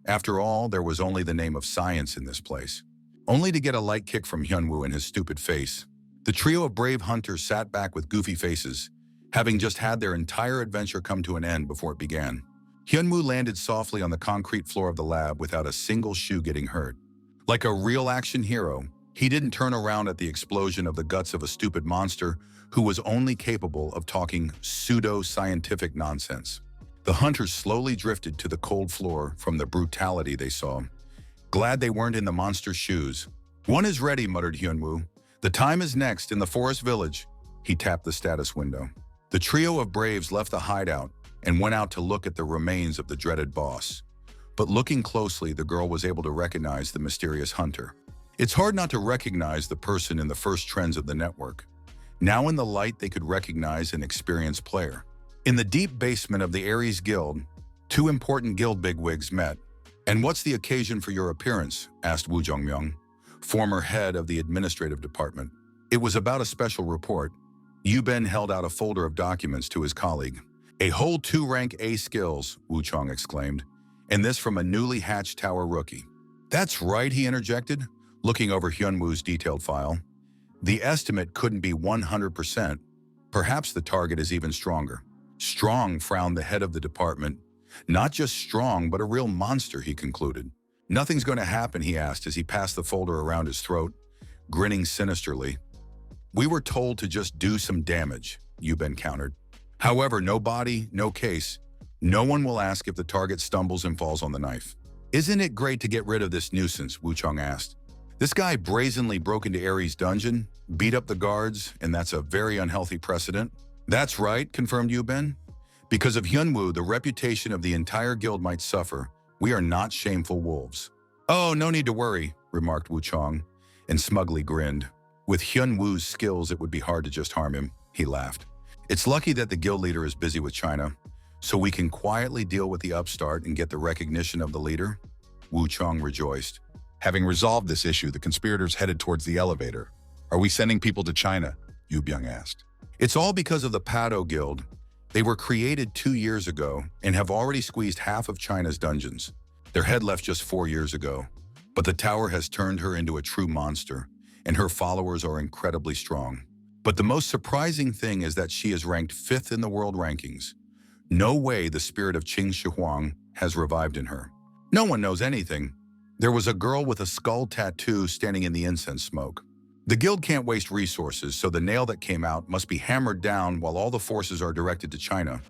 [SPEAKER 1] After all, there was only the name of science in this place. Only to get a light kick from Hyunwoo in his stupid face. The trio of brave hunters sat back with goofy faces, having just had their entire adventure come to an end before it began. Hyunwoo landed softly on the concrete floor of the lab without a single shoe getting hurt. Like a real action hero, he didn't turn around at the explosion of the guts of a stupid monster who was only capable of talking pseudo-scientific nonsense. The hunters slowly drifted to the cold floor from the brutality they saw, glad they weren't in the monster's shoes. "One is ready," muttered Hyunwoo. "The time is next in the forest village." He tapped the status window. The trio of braves left the hideout and went out to look at the remains of the dreaded boss. But looking closely, the girl was able to recognize the mysterious hunter. It's hard not to recognize the person in the first trends of the network. Now in the light, they could recognize an experienced player. In the deep basement of the Ares Guild, 2 important guild bigwigs met. "And what's the occasion for your appearance?" asked Woo Jongmyoung, former head of the administrative department. It was about a special report. Yu Ben held out a folder of documents to his colleague. "A whole 2-rank A skills," Wu Chong exclaimed, "and this from a newly hatched tower rookie." "That's right," he interjected, looking over Hyunwoo's detailed file. "The estimate couldn't be 100%. Perhaps the target is even stronger." "Strong," frowned the head of the department. "Not just strong, but a real monster," he concluded. "Nothing's going to happen," he asked as he passed the folder around his throat, grinning sinisterly. "We were told to just do some damage," Yu Ben countered. "However, no body, no case. No one will ask if the target stumbles and falls on the knife." "Isn't it great to get rid of this nuisance?" Wu Chong asked. "This guy brazenly broke into Ares' dungeon, beat up the guards, and that's a very unhealthy precedent." "That's right," confirmed Yu Ben. "Because of Hyunwoo, the reputation of the entire guild might suffer. We are not shameful wolves." "Oh, no need to worry," remarked Wu Chong, and smugly grinned. "With Hyunwoo's skills, it would be hard to just harm him," he laughed. "It's lucky that the guild leader is busy with China, so we can quietly deal with the upstart and get the recognition of the leader." Wu Chong rejoiced.
[SPEAKER 2] Having resolved this issue, the conspirators headed towards the elevator. "Are we sending people to China?" Yu Byung asked.
[SPEAKER 1] "It's all because of the Pado Guild. They were created 2 years ago and have already squeezed half of China's dungeons. Their head left just 4 years ago." But the tower has turned her into a true monster, and her followers are incredibly strong. But the most surprising thing is that she is ranked 5th in the world rankings. No way the spirit of Qing Shi Huang has revived in her. No one knows anything. There was a girl with a skull tattoo standing in the incense smoke. The guild can't waste resources, so the nail that came out must be hammered down while all the forces are directed to China.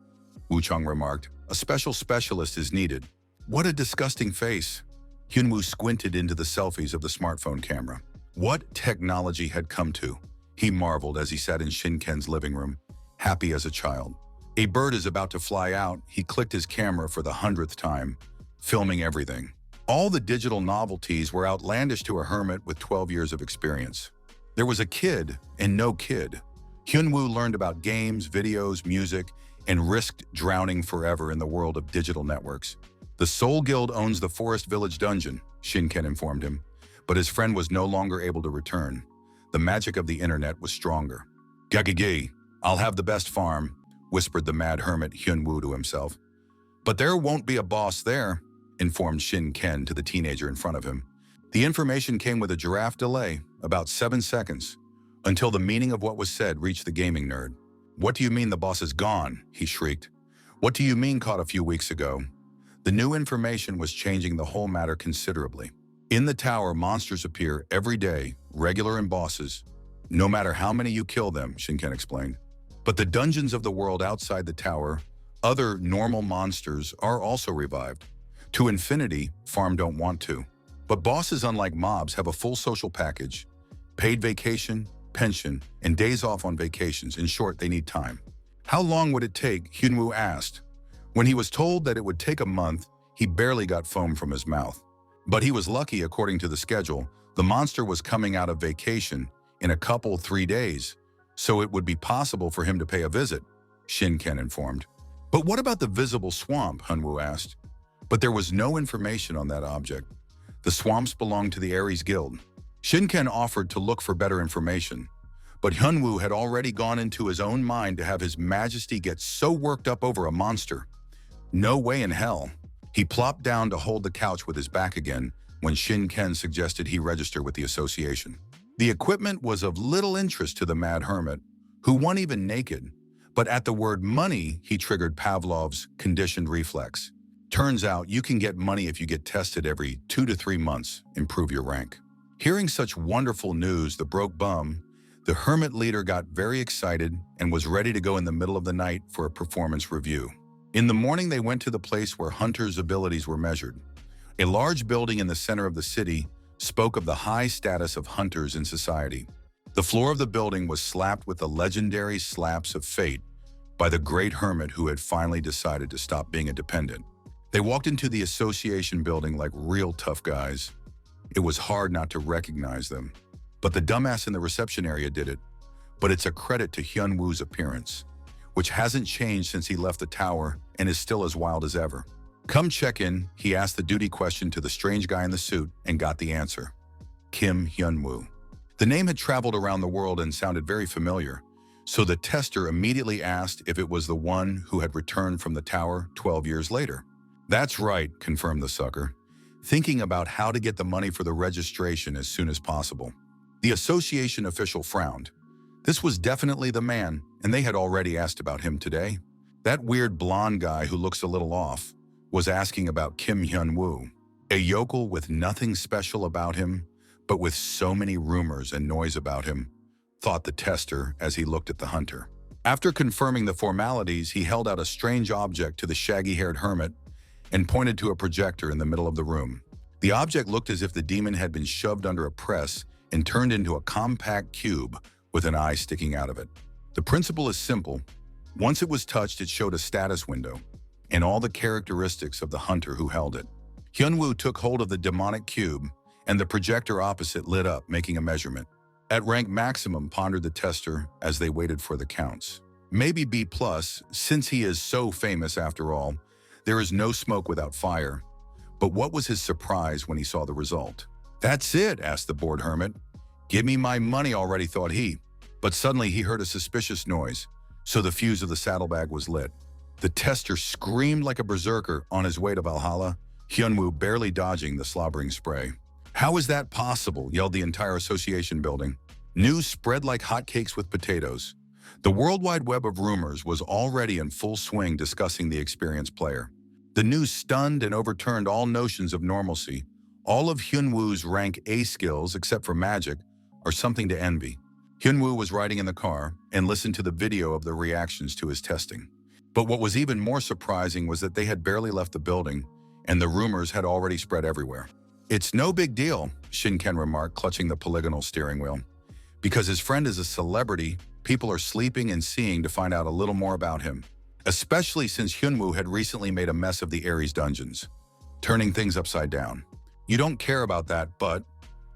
[SPEAKER 1] Wu Cheng remarked, a special specialist is needed. What a disgusting face. Hyunwoo squinted into the selfies of the smartphone camera. What technology had come to? He marveled as he sat in Shinken's living room, happy as a child. A bird is about to fly out. He clicked his camera for the 100th time, filming everything. All the digital novelties were outlandish to a hermit with 12 years of experience. There was a kid and no kid. Hyunwoo learned about games, videos, music, and risked drowning forever in the world of digital networks. The Soul Guild owns the Forest Village dungeon, Shinken informed him, but his friend was no longer able to return. The magic of the internet was stronger. Gagigi, I'll have the best farm, whispered the mad hermit Hyunwoo to himself. But there won't be a boss there, informed Shinken to the teenager in front of him. The information came with a giraffe delay, about 7 seconds, until the meaning of what was said reached the gaming nerd. What do you mean the boss is gone? He shrieked. What do you mean caught a few weeks ago? The new information was changing the whole matter considerably. In the tower, monsters appear every day, regular and bosses. No matter how many you kill them, Shinken explained. But the dungeons of the world outside the tower, other normal monsters, are also revived. To infinity, farm don't want to. But bosses, unlike mobs, have a full social package. Paid vacation, pension, and days off on vacations. In short, they need time. How long would it take? Hyunwoo asked. When he was told that it would take a month, he barely got foam from his mouth. But he was lucky. According to the schedule, the monster was coming out of vacation in a couple 3 days, so it would be possible for him to pay a visit, Shinken informed. But what about the visible swamp? Hyunwoo asked. But there was no information on that object. The swamps belonged to the Ares Guild. Shinken offered to look for better information, but Hyunwoo had already gone into his own mind to have his majesty get so worked up over a monster. No way in hell. He plopped down to hold the couch with his back again when Shinken suggested he register with the association. The equipment was of little interest to the mad hermit, who wasn't even naked, but at the word money, he triggered Pavlov's conditioned reflex. Turns out you can get money if you get tested every 2 to 3 months, improve your rank. Hearing such wonderful news, the broke bum, the hermit leader got very excited and was ready to go in the middle of the night for a performance review. In the morning, they went to the place where hunters' abilities were measured. A large building in the center of the city spoke of the high status of hunters in society. The floor of the building was slapped with the legendary slaps of fate by the great hermit who had finally decided to stop being a dependent. They walked into the association building like real tough guys. It was hard not to recognize them. But the dumbass in the reception area did it. But it's a credit to Hyunwoo's appearance, which hasn't changed since he left the tower and is still as wild as ever. Come check in, he asked the duty question to the strange guy in the suit and got the answer. Kim Hyunwoo. The name had traveled around the world and sounded very familiar, so the tester immediately asked if it was the one who had returned from the tower 12 years later. That's right, confirmed the sucker, thinking about how to get the money for the registration as soon as possible. The association official frowned. This was definitely the man, and they had already asked about him today. That weird blonde guy who looks a little off was asking about Kim Hyunwoo, a yokel with nothing special about him, but with so many rumors and noise about him, thought the tester as he looked at the hunter. After confirming the formalities, he held out a strange object to the shaggy-haired hermit and pointed to a projector in the middle of the room. The object looked as if the demon had been shoved under a press and turned into a compact cube with an eye sticking out of it. The principle is simple. Once it was touched, it showed a status window and all the characteristics of the hunter who held it. Hyunwoo took hold of the demonic cube, and the projector opposite lit up, making a measurement. At rank maximum, pondered the tester as they waited for the counts. Maybe B+, since he is so famous after all. There is no smoke without fire. But what was his surprise when he saw the result? That's it, asked the bored hermit. Give me my money already, thought he. But suddenly he heard a suspicious noise, so the fuse of the saddlebag was lit. The tester screamed like a berserker on his way to Valhalla, Hyunwoo barely dodging the slobbering spray. "How is that possible?" yelled the entire association building. News spread like hotcakes with potatoes. The World Wide Web of rumors was already in full swing discussing the experienced player. The news stunned and overturned all notions of normalcy. All of Hyunwoo's rank A skills, except for magic, are something to envy. Hyunwoo was riding in the car and listened to the video of the reactions to his testing. But what was even more surprising was that they had barely left the building, and the rumors had already spread everywhere. "It's no big deal," Shinken remarked, clutching the polygonal steering wheel. "Because his friend is a celebrity, people are sleeping and seeing to find out a little more about him. Especially since Hyunwoo had recently made a mess of the Ares dungeons, turning things upside down. You don't care about that, but..."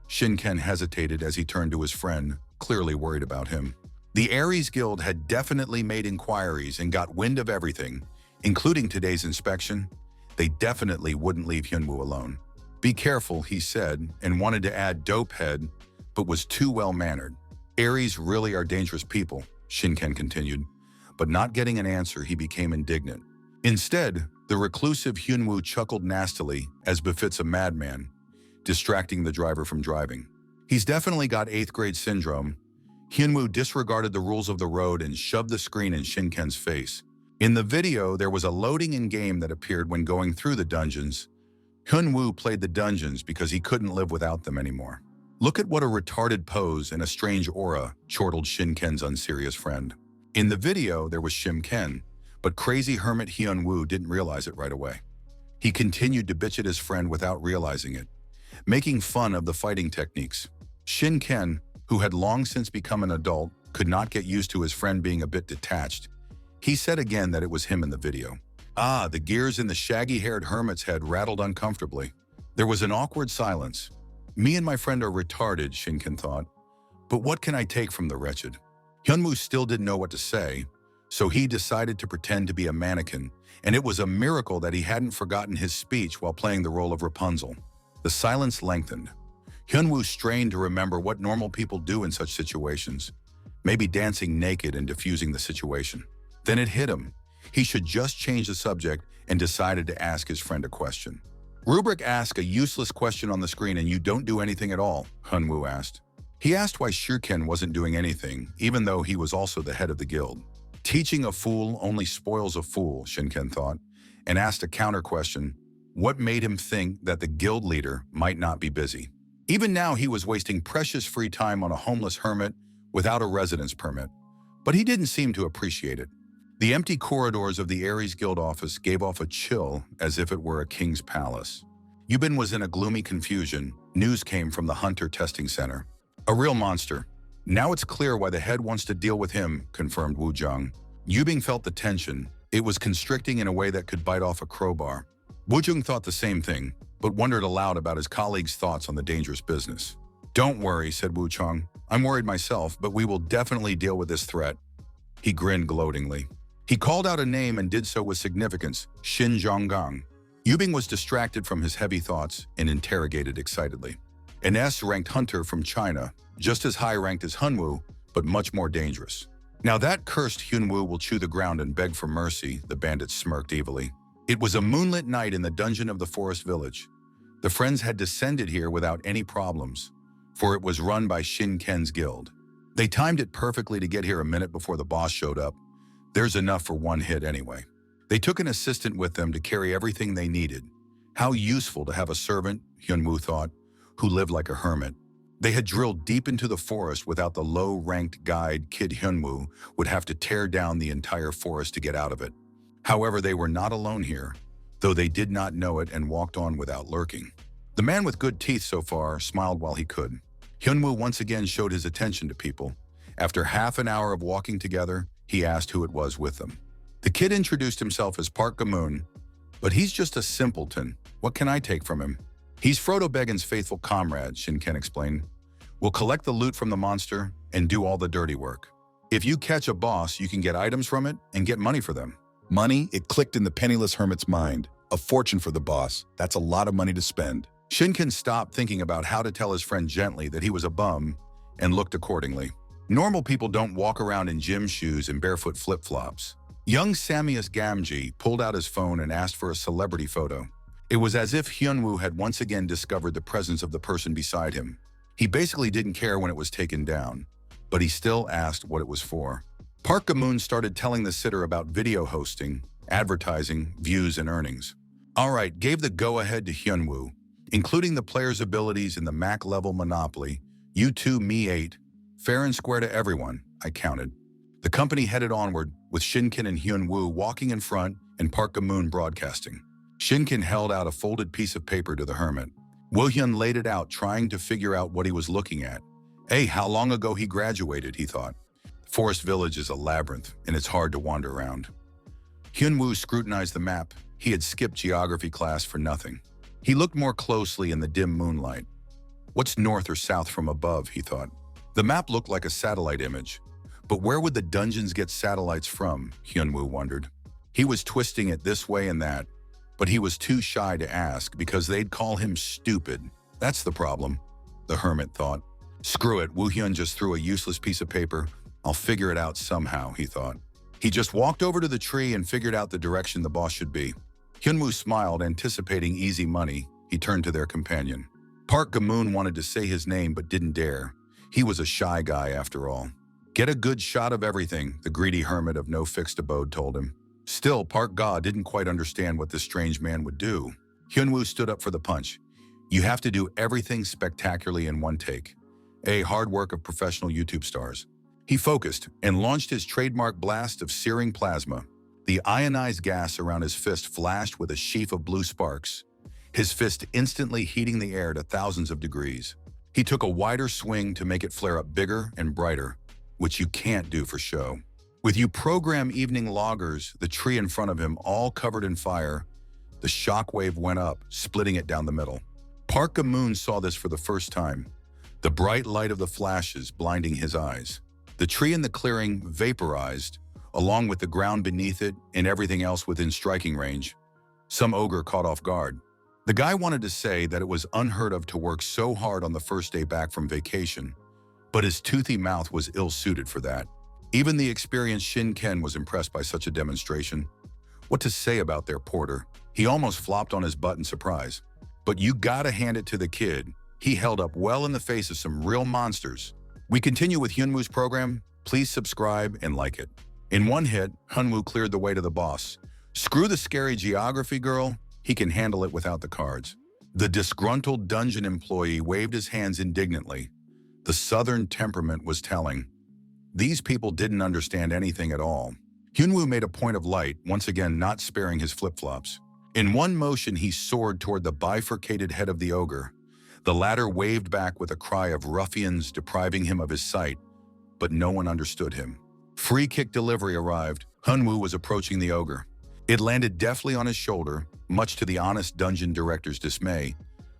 [SPEAKER 1] Shinken hesitated as he turned to his friend, clearly worried about him. The Ares Guild had definitely made inquiries and got wind of everything, including today's inspection. They definitely wouldn't leave Hyunwoo alone. "Be careful," he said, and wanted to add "dopehead," but was too well-mannered. "Ares really are dangerous people," Shinken continued. But not getting an answer, he became indignant. Instead, the reclusive Hyunwoo chuckled nastily, as befits a madman, distracting the driver from driving. "He's definitely got 8th grade syndrome." Hyunwoo disregarded the rules of the road and shoved the screen in Shinken's face. In the video, there was a loading in game that appeared when going through the dungeons. Hyunwoo played the dungeons because he couldn't live without them anymore. "Look at what a retarded pose and a strange aura," chortled Shinken's unserious friend. In the video, there was Shinken, but crazy hermit Hyunwoo didn't realize it right away. He continued to bitch at his friend without realizing it, making fun of the fighting techniques. Shinken, who had long since become an adult, could not get used to his friend being a bit detached. He said again that it was him in the video. The gears in the shaggy-haired hermit's head rattled uncomfortably. There was an awkward silence. "Me and my friend are retarded," Shinken thought. "But what can I take from the wretched?" Hyunwoo still didn't know what to say, so he decided to pretend to be a mannequin, and it was a miracle that he hadn't forgotten his speech while playing the role of Rapunzel. The silence lengthened. Hyunwoo strained to remember what normal people do in such situations, maybe dancing naked and diffusing the situation. Then it hit him. He should just change the subject and decided to ask his friend a question. "Rubric, ask a useless question on the screen and you don't do anything at all," Hyunwoo asked. He asked why Shirken wasn't doing anything, even though he was also the head of the guild. Teaching a fool only spoils a fool, Shinken thought, and asked a counter question: what made him think that the guild leader might not be busy? Even now he was wasting precious free time on a homeless hermit without a residence permit, but he didn't seem to appreciate it. The empty corridors of the Ares Guild office gave off a chill as if it were a king's palace. Yubin was in a gloomy confusion. News came from the Hunter Testing Center. "A real monster. Now it's clear why the head wants to deal with him," confirmed Wu Zhang. Yubing felt the tension. It was constricting in a way that could bite off a crowbar. Wu Zhang thought the same thing, but wondered aloud about his colleagues' thoughts on the dangerous business. "Don't worry," said Wu Chang. "I'm worried myself, but we will definitely deal with this threat." He grinned gloatingly. He called out a name and did so with significance: Shin Zhonggang. Yubing was distracted from his heavy thoughts and interrogated excitedly. An S-ranked hunter from China, just as high-ranked as Hyunwoo, but much more dangerous. "Now that cursed Hyunwoo will chew the ground and beg for mercy," the bandit smirked evilly. It was a moonlit night in the dungeon of the forest village. The friends had descended here without any problems, for it was run by Shinken's guild. They timed it perfectly to get here a minute before the boss showed up. There's enough for one hit anyway. They took an assistant with them to carry everything they needed. How useful to have a servant, Hyunwoo thought, who lived like a hermit. They had drilled deep into the forest without the low-ranked guide Kid Hyunwoo would have to tear down the entire forest to get out of it. However, they were not alone here, though they did not know it and walked on without lurking. The man with good teeth so far smiled while he could. Hyunwoo once again showed his attention to people. After half an hour of walking together, he asked who it was with them. The kid introduced himself as Park Gamoon, but he's just a simpleton. What can I take from him? He's Frodo Baggins' faithful comrade, Shinken explained. We'll collect the loot from the monster and do all the dirty work. If you catch a boss, you can get items from it and get money for them.
[SPEAKER 2] Money? It clicked in the penniless hermit's mind. A fortune for the boss. That's a lot of money to spend.
[SPEAKER 1] Shinken stopped thinking about how to tell his friend gently that he was a bum and looked accordingly. Normal people don't walk around in gym shoes and barefoot flip-flops. Young Samius Gamgee pulled out his phone and asked for a celebrity photo. It was as if Hyunwoo had once again discovered the presence of the person beside him. He basically didn't care when it was taken down, but he still asked what it was for. Park Ga-moon started telling the sitter about video hosting, advertising, views, and earnings. All right, gave the go-ahead to Hyunwoo, including the player's abilities in the Mac-level Monopoly, you 2, me 8, fair and square to everyone, I counted. The company headed onward, with Shinkin and Hyunwoo walking in front and Park Ga-moon broadcasting. Shinkin held out a folded piece of paper to the hermit. Woo-hyun laid it out, trying to figure out what he was looking at. Hey, how long ago he graduated, he thought. Forest Village is a labyrinth, and it's hard to wander around. Hyunwoo scrutinized the map. He had skipped geography class for nothing. He looked more closely in the dim moonlight. What's north or south from above, he thought. The map looked like a satellite image. But where would the dungeons get satellites from, Hyunwoo wondered. He was twisting it this way and that, but he was too shy to ask because they'd call him stupid. That's the problem, the hermit thought. Screw it, Woo-hyun just threw a useless piece of paper. I'll figure it out somehow, he thought. He just walked over to the tree and figured out the direction the boss should be. Hyunwoo smiled, anticipating easy money. He turned to their companion. Park Ga-moon wanted to say his name but didn't dare. He was a shy guy after all. Get a good shot of everything, the greedy hermit of no fixed abode told him. Still, Park Ga didn't quite understand what this strange man would do. Hyunwoo stood up for the punch. You have to do everything spectacularly in one take. A hard work of professional YouTube stars. He focused and launched his trademark blast of searing plasma. The ionized gas around his fist flashed with a sheaf of blue sparks, his fist instantly heating the air to thousands of degrees. He took a wider swing to make it flare up bigger and brighter, which you can't do for show. With you program evening loggers, the tree in front of him all covered in fire, the shockwave went up, splitting it down the middle. Park Ga-moon saw this for the first time, the bright light of the flashes blinding his eyes. The tree in the clearing vaporized, along with the ground beneath it and everything else within striking range. Some ogre caught off guard. The guy wanted to say that it was unheard of to work so hard on the first day back from vacation, but his toothy mouth was ill-suited for that. Even the experienced Shin Ken was impressed by such a demonstration. What to say about their porter? He almost flopped on his butt in surprise. But you gotta hand it to the kid. He held up well in the face of some real monsters. We continue with Hyunwoo's program. Please subscribe and like it. In one hit, Hyunwoo cleared the way to the boss. Screw the scary geography girl. He can handle it without the cards. The disgruntled dungeon employee waved his hands indignantly. The southern temperament was telling. These people didn't understand anything at all. Hyunwoo made a point of light, once again not sparing his flip-flops. In one motion, he soared toward the bifurcated head of the ogre. The latter waved back with a cry of ruffians depriving him of his sight, but no one understood him. Free kick delivery arrived. Hyunwoo was approaching the ogre. It landed deftly on his shoulder, much to the honest dungeon director's dismay,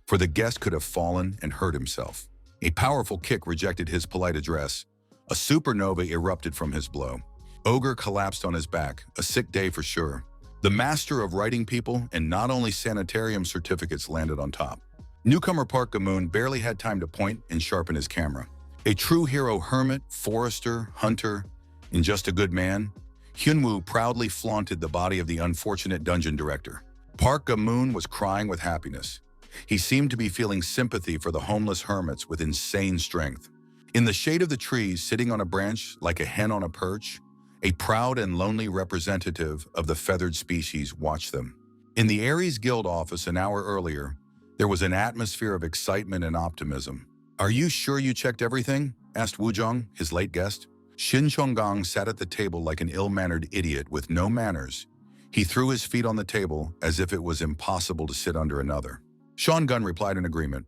[SPEAKER 1] for the guest could have fallen and hurt himself. A powerful kick rejected his polite address. A supernova erupted from his blow. Ogre collapsed on his back, a sick day for sure. The master of writing people and not only sanitarium certificates landed on top. Newcomer Park Ga-moon barely had time to point and sharpen his camera. A true hero hermit, forester, hunter, and just a good man, Hyunwoo proudly flaunted the body of the unfortunate dungeon director. Park Ga-moon was crying with happiness. He seemed to be feeling sympathy for the homeless hermits with insane strength. In the shade of the trees, sitting on a branch like a hen on a perch, a proud and lonely representative of the feathered species watched them. In the Aries Guild office an hour earlier, there was an atmosphere of excitement and optimism. "Are you sure you checked everything?" asked Woo-jung, his late guest. Shin Chong-gang sat at the table like an ill-mannered idiot with no manners. He threw his feet on the table as if it was impossible to sit under another. Sean Gunn replied in agreement.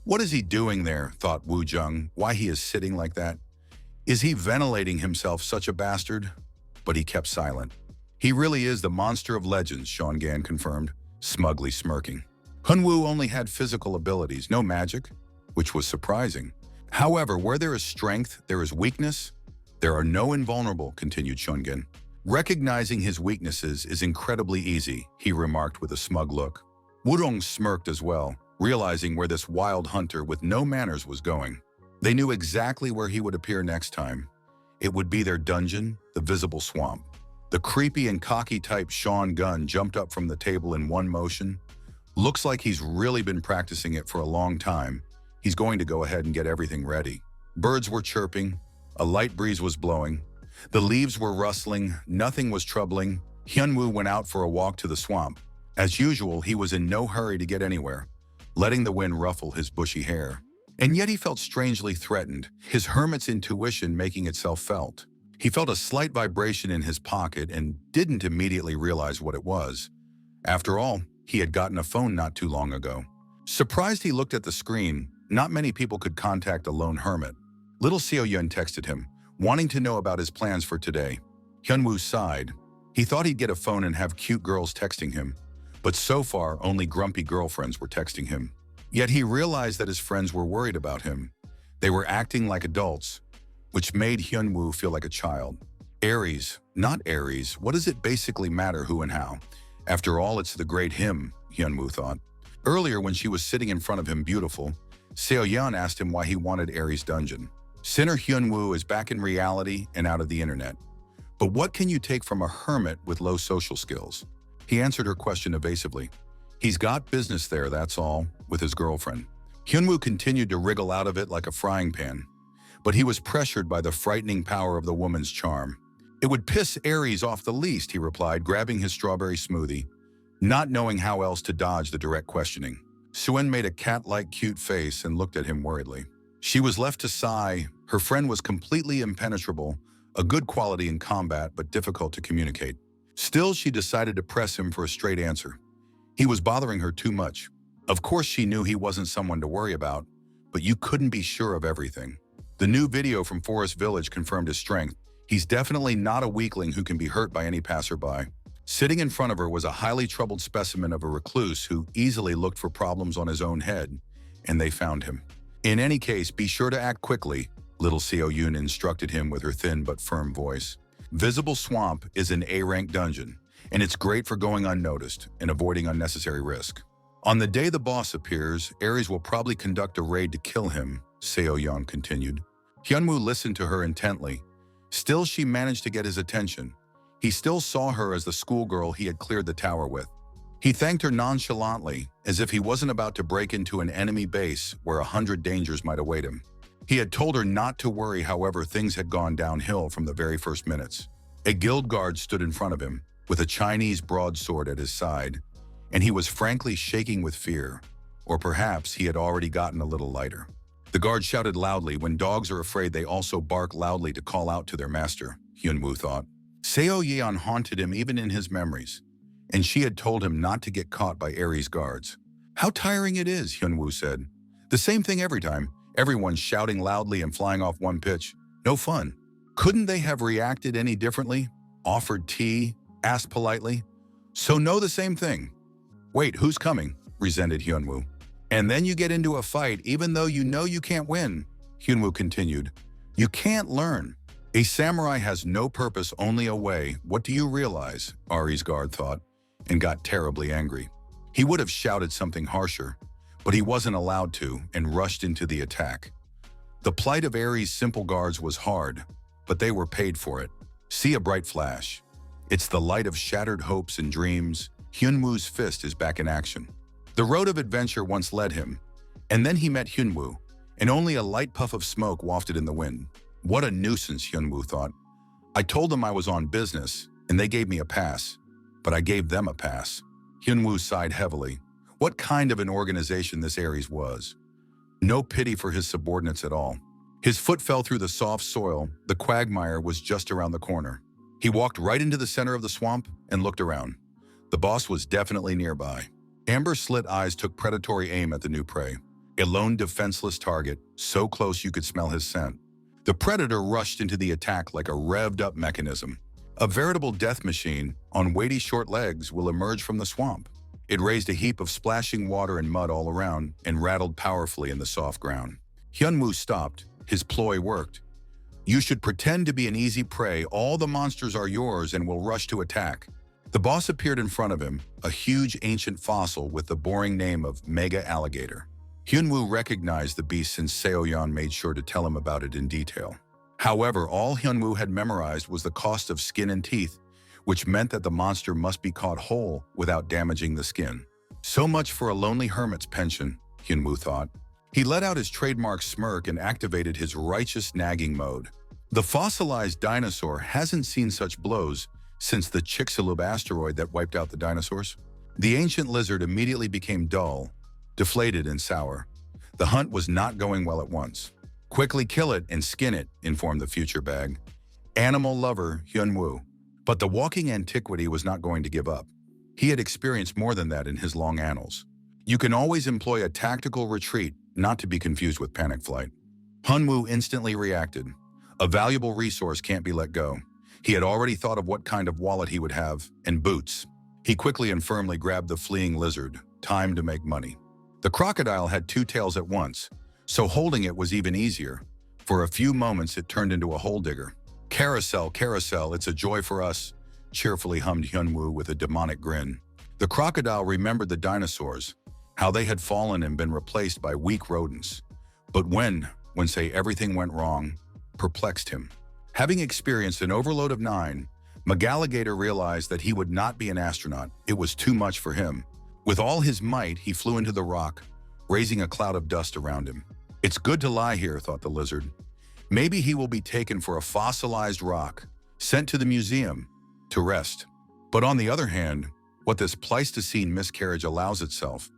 [SPEAKER 1] What is he doing there, thought Woo-jung, why he is sitting like that? Is he ventilating himself, such a bastard? But he kept silent. He really is the monster of legends, Sean Gan confirmed, smugly smirking. Hyunwoo only had physical abilities, no magic, which was surprising. However, where there is strength, there is weakness. There are no invulnerable, continued Shungen. Recognizing his weaknesses is incredibly easy, he remarked with a smug look. Wudong smirked as well, realizing where this wild hunter with no manners was going. They knew exactly where he would appear next time. It would be their dungeon, the visible swamp. The creepy and cocky type Sean Gunn jumped up from the table in one motion, Looks like he's really been practicing it for a long time. He's going to go ahead and get everything ready. Birds were chirping. A light breeze was blowing. The leaves were rustling. Nothing was troubling. Hyunwoo went out for a walk to the swamp. As usual, he was in no hurry to get anywhere, letting the wind ruffle his bushy hair. And yet he felt strangely threatened, his hermit's intuition making itself felt. He felt a slight vibration in his pocket and didn't immediately realize what it was. After all, he had gotten a phone not too long ago. Surprised, he looked at the screen. Not many people could contact a lone hermit. Little Seo-yeon texted him, wanting to know about his plans for today. Hyunwoo sighed. He thought he'd get a phone and have cute girls texting him. But so far, only grumpy girlfriends were texting him. Yet he realized that his friends were worried about him. They were acting like adults, which made Hyunwoo feel like a child. Aries, not Aries, what does it basically matter who and how? After all, it's the great him, Hyunwoo thought. Earlier, when she was sitting in front of him beautiful, Seo-yeon asked him why he wanted Aries' dungeon. Sinner Hyunwoo is back in reality and out of the internet. But what can you take from a hermit with low social skills? He answered her question evasively. He's got business there, that's all, with his girlfriend. Hyunwoo continued to wriggle out of it like a frying pan, but he was pressured by the frightening power of the woman's charm. It would piss Aries off the least, he replied, grabbing his strawberry smoothie, not knowing how else to dodge the direct questioning. Suen made a cat-like cute face and looked at him worriedly. She was left to sigh. Her friend was completely impenetrable, a good quality in combat but difficult to communicate. Still, she decided to press him for a straight answer. He was bothering her too much. Of course, she knew he wasn't someone to worry about, but you couldn't be sure of everything. The new video from Forest Village confirmed his strength. He's definitely not a weakling who can be hurt by any passerby. Sitting in front of her was a highly troubled specimen of a recluse who easily looked for problems on his own head, and they found him. In any case, be sure to act quickly, little Seo-yeon instructed him with her thin but firm voice. Visible Swamp is an A-rank dungeon, and it's great for going unnoticed and avoiding unnecessary risk. On the day the boss appears, Aries will probably conduct a raid to kill him, Seo-yeon continued. Hyunwoo listened to her intently. Still, she managed to get his attention. He still saw her as the schoolgirl he had cleared the tower with. He thanked her nonchalantly, as if he wasn't about to break into an enemy base where 100 dangers might await him. He had told her not to worry, however, things had gone downhill from the very first minutes. A guild guard stood in front of him, with a Chinese broadsword at his side, and he was frankly shaking with fear. Or perhaps he had already gotten a little lighter. The guard shouted loudly. When dogs are afraid, they also bark loudly to call out to their master, Hyunwoo thought. Seo-yeon haunted him even in his memories, and she had told him not to get caught by Aries' guards. How tiring it is, Hyunwoo said. The same thing every time. Everyone shouting loudly and flying off one pitch. No fun. Couldn't they have reacted any differently? Offered tea? Asked politely? So no, the same thing. Wait, who's coming? Resented Hyunwoo. And then you get into a fight even though you know you can't win, Hyunwoo continued. You can't learn. A samurai has no purpose, only a way. What do you realize? Aries' guard thought, and got terribly angry. He would have shouted something harsher, but he wasn't allowed to and rushed into the attack. The plight of Aries' simple guards was hard, but they were paid for it. See a bright flash. It's the light of shattered hopes and dreams. Hyunwoo's fist is back in action. The road of adventure once led him, and then he met Hyunwoo, and only a light puff of smoke wafted in the wind. What a nuisance, Hyunwoo thought. I told them I was on business, and they gave me a pass, but I gave them a pass. Hyunwoo sighed heavily. What kind of an organization this Aries was. No pity for his subordinates at all. His foot fell through the soft soil. The quagmire was just around the corner. He walked right into the center of the swamp and looked around. The boss was definitely nearby. Amber-slit eyes took predatory aim at the new prey. A lone defenseless target, so close you could smell his scent. The predator rushed into the attack like a revved-up mechanism. A veritable death machine on weighty short legs will emerge from the swamp. It raised a heap of splashing water and mud all around and rattled powerfully in the soft ground. Hyunwoo stopped. His ploy worked. You should pretend to be an easy prey. All the monsters are yours and will rush to attack. The boss appeared in front of him, a huge ancient fossil with the boring name of Mega Alligator. Hyunwoo recognized the beast since Seo-yeon made sure to tell him about it in detail. However, all Hyunwoo had memorized was the cost of skin and teeth, which meant that the monster must be caught whole without damaging the skin. So much for a lonely hermit's pension, Hyunwoo thought. He let out his trademark smirk and activated his righteous nagging mode. The fossilized dinosaur hasn't seen such blows since the Chicxulub asteroid that wiped out the dinosaurs. The ancient lizard immediately became dull, deflated and sour. The hunt was not going well at once. Quickly kill it and skin it, informed the future bag. Animal lover Hyunwoo. But the walking antiquity was not going to give up. He had experienced more than that in his long annals. You can always employ a tactical retreat, not to be confused with panic flight. Hyunwoo instantly reacted. A valuable resource can't be let go. He had already thought of what kind of wallet he would have, and boots. He quickly and firmly grabbed the fleeing lizard. Time to make money. The crocodile had two tails at once, so holding it was even easier. For a few moments it turned into a hole digger. Carousel, carousel, it's a joy for us, cheerfully hummed Hyunwoo with a demonic grin. The crocodile remembered the dinosaurs, how they had fallen and been replaced by weak rodents. But when say everything went wrong, perplexed him. Having experienced an overload of 9, Magalligator realized that he would not be an astronaut. It was too much for him. With all his might, he flew into the rock, raising a cloud of dust around him. It's good to lie here, thought the lizard. Maybe he will be taken for a fossilized rock, sent to the museum, to rest. But on the other hand, what this Pleistocene miscarriage allows itself,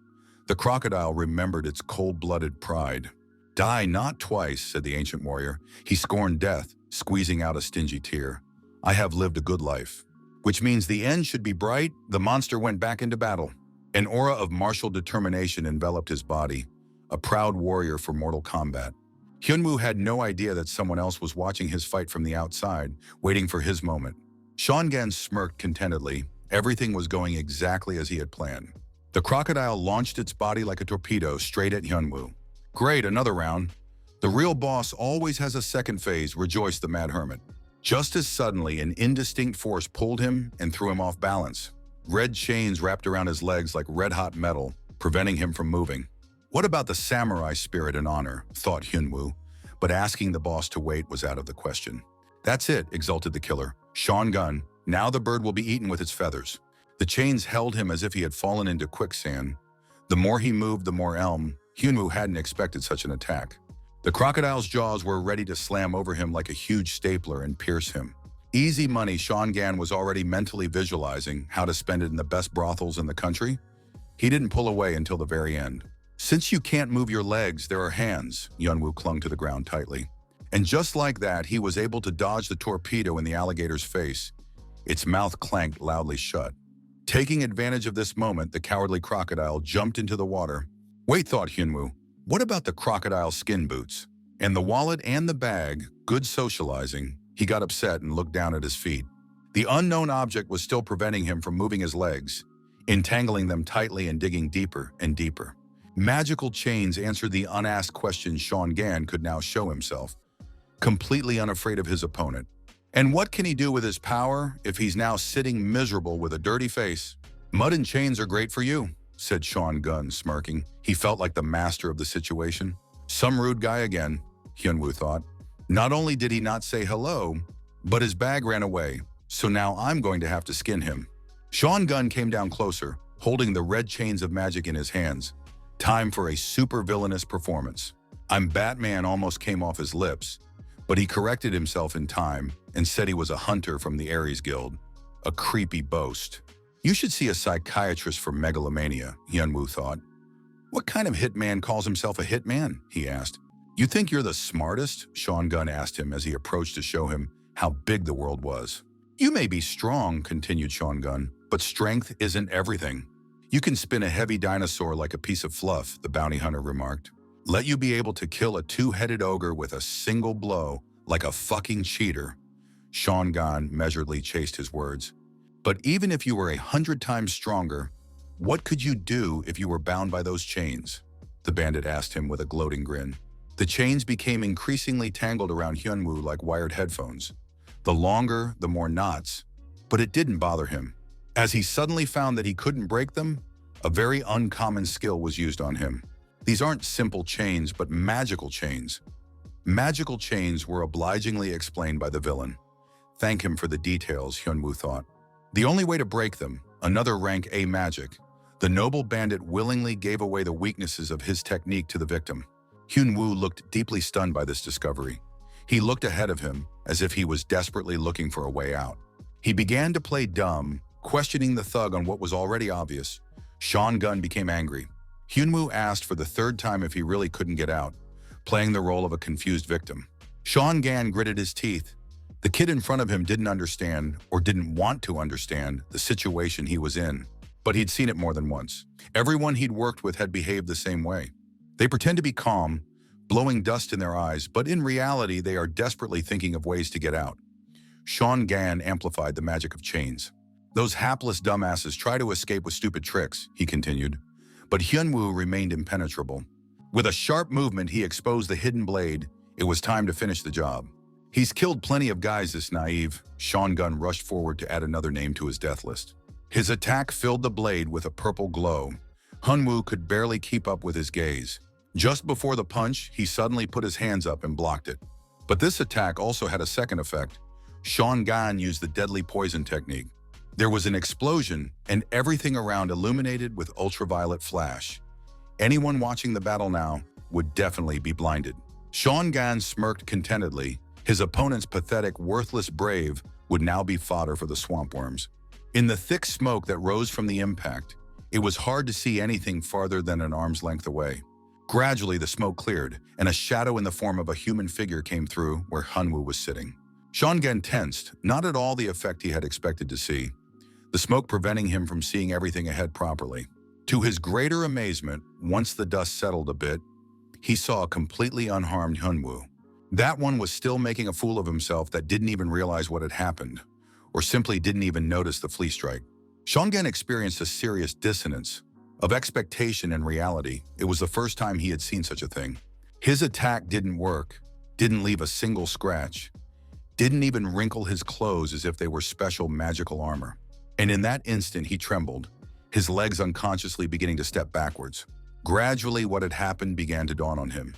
[SPEAKER 1] the crocodile remembered its cold-blooded pride. Die not twice, said the ancient warrior. He scorned death, squeezing out a stingy tear. I have lived a good life. Which means the end should be bright. The monster went back into battle. An aura of martial determination enveloped his body, a proud warrior for mortal combat. Hyunwoo had no idea that someone else was watching his fight from the outside, waiting for his moment. Seongan smirked contentedly. Everything was going exactly as he had planned. The crocodile launched its body like a torpedo straight at Hyunwoo. Great, another round. The real boss always has a second phase, rejoiced the mad hermit. Just as suddenly, an indistinct force pulled him and threw him off balance. Red chains wrapped around his legs like red-hot metal, preventing him from moving. What about the samurai spirit and honor, thought Hyunwoo, but asking the boss to wait was out of the question. That's it, exulted the killer. Seongan, now the bird will be eaten with its feathers. The chains held him as if he had fallen into quicksand. The more he moved, the more Hyunwoo hadn't expected such an attack. The crocodile's jaws were ready to slam over him like a huge stapler and pierce him. Easy money. Seongan was already mentally visualizing how to spend it in the best brothels in the country. He didn't pull away until the very end. Since you can't move your legs, there are hands. Hyunwoo clung to the ground tightly. And just like that, he was able to dodge the torpedo in the alligator's face. Its mouth clanked loudly shut. Taking advantage of this moment, the cowardly crocodile jumped into the water. Wait, thought Hyunwoo. What about the crocodile skin boots? And the wallet and the bag, good socializing. He got upset and looked down at his feet. The unknown object was still preventing him from moving his legs, entangling them tightly and digging deeper and deeper. Magical chains answered the unasked question. Seongan could now show himself, completely unafraid of his opponent. And what can he do with his power if he's now sitting miserable with a dirty face? Mud and chains are great for you, said Seongan, smirking. He felt like the master of the situation. Some rude guy again, Hyunwoo thought. Not only did he not say hello, but his bag ran away, so now I'm going to have to skin him. Seongan came down closer, holding the red chains of magic in his hands. Time for a super villainous performance. I'm Batman almost came off his lips, but he corrected himself in time and said he was a hunter from the Ares Guild. A creepy boast. You should see a psychiatrist for megalomania, Hyunwoo thought. What kind of hitman calls himself a hitman? He asked. You think you're the smartest? Seongan asked him as he approached to show him how big the world was. You may be strong, continued Seongan, but strength isn't everything. You can spin a heavy dinosaur like a piece of fluff, the bounty hunter remarked. Let you be able to kill a two-headed ogre with a single blow, like a fucking cheater. Seongan measuredly chased his words. But even if you were 100 times stronger, what could you do if you were bound by those chains? The bandit asked him with a gloating grin. The chains became increasingly tangled around Hyunwoo like wired headphones. The longer, the more knots, but it didn't bother him. As he suddenly found that he couldn't break them, a very uncommon skill was used on him. These aren't simple chains, but magical chains. Magical chains were obligingly explained by the villain. Thank him for the details, Hyunwoo thought. The only way to break them, another rank A magic. The noble bandit willingly gave away the weaknesses of his technique to the victim. Hyun-woo looked deeply stunned by this discovery. He looked ahead of him as if he was desperately looking for a way out. He began to play dumb, questioning the thug on what was already obvious. Sean Gunn became angry. Hyun-woo asked for the third time if he really couldn't get out, playing the role of a confused victim. Sean Gan gritted his teeth. The kid in front of him didn't understand, or didn't want to understand, the situation he was in. But he'd seen it more than once. Everyone he'd worked with had behaved the same way. They pretend to be calm, blowing dust in their eyes, but in reality they are desperately thinking of ways to get out. Sean Gan amplified the magic of chains. Those hapless dumbasses try to escape with stupid tricks, he continued. But Hyun-woo remained impenetrable. With a sharp movement, he exposed the hidden blade. It was time to finish the job. He's killed plenty of guys, this naive. Sean Gunn rushed forward to add another name to his death list. His attack filled the blade with a purple glow. Hyun-woo could barely keep up with his gaze. Just before the punch, he suddenly put his hands up and blocked it. But this attack also had a second effect. Sean Gan used the deadly poison technique. There was an explosion, and everything around illuminated with ultraviolet flash. Anyone watching the battle now would definitely be blinded. Sean Gan smirked contentedly. His opponent's pathetic, worthless brave would now be fodder for the swamp worms. In the thick smoke that rose from the impact, it was hard to see anything farther than an arm's length away. Gradually, the smoke cleared, and a shadow in the form of a human figure came through where Hyun-woo was sitting. Sean Gan tensed, not at all the effect he had expected to see, the smoke preventing him from seeing everything ahead properly. To his greater amazement, once the dust settled a bit, he saw a completely unharmed Hyun-woo. That one was still making a fool of himself that didn't even realize what had happened, or simply didn't even notice the flea strike. Sean Gan experienced a serious dissonance of expectation and reality. It was the first time he had seen such a thing. His attack didn't work, didn't leave a single scratch, didn't even wrinkle his clothes as if they were special magical armor. And in that instant, he trembled, his legs unconsciously beginning to step backwards. Gradually, what had happened began to dawn on him,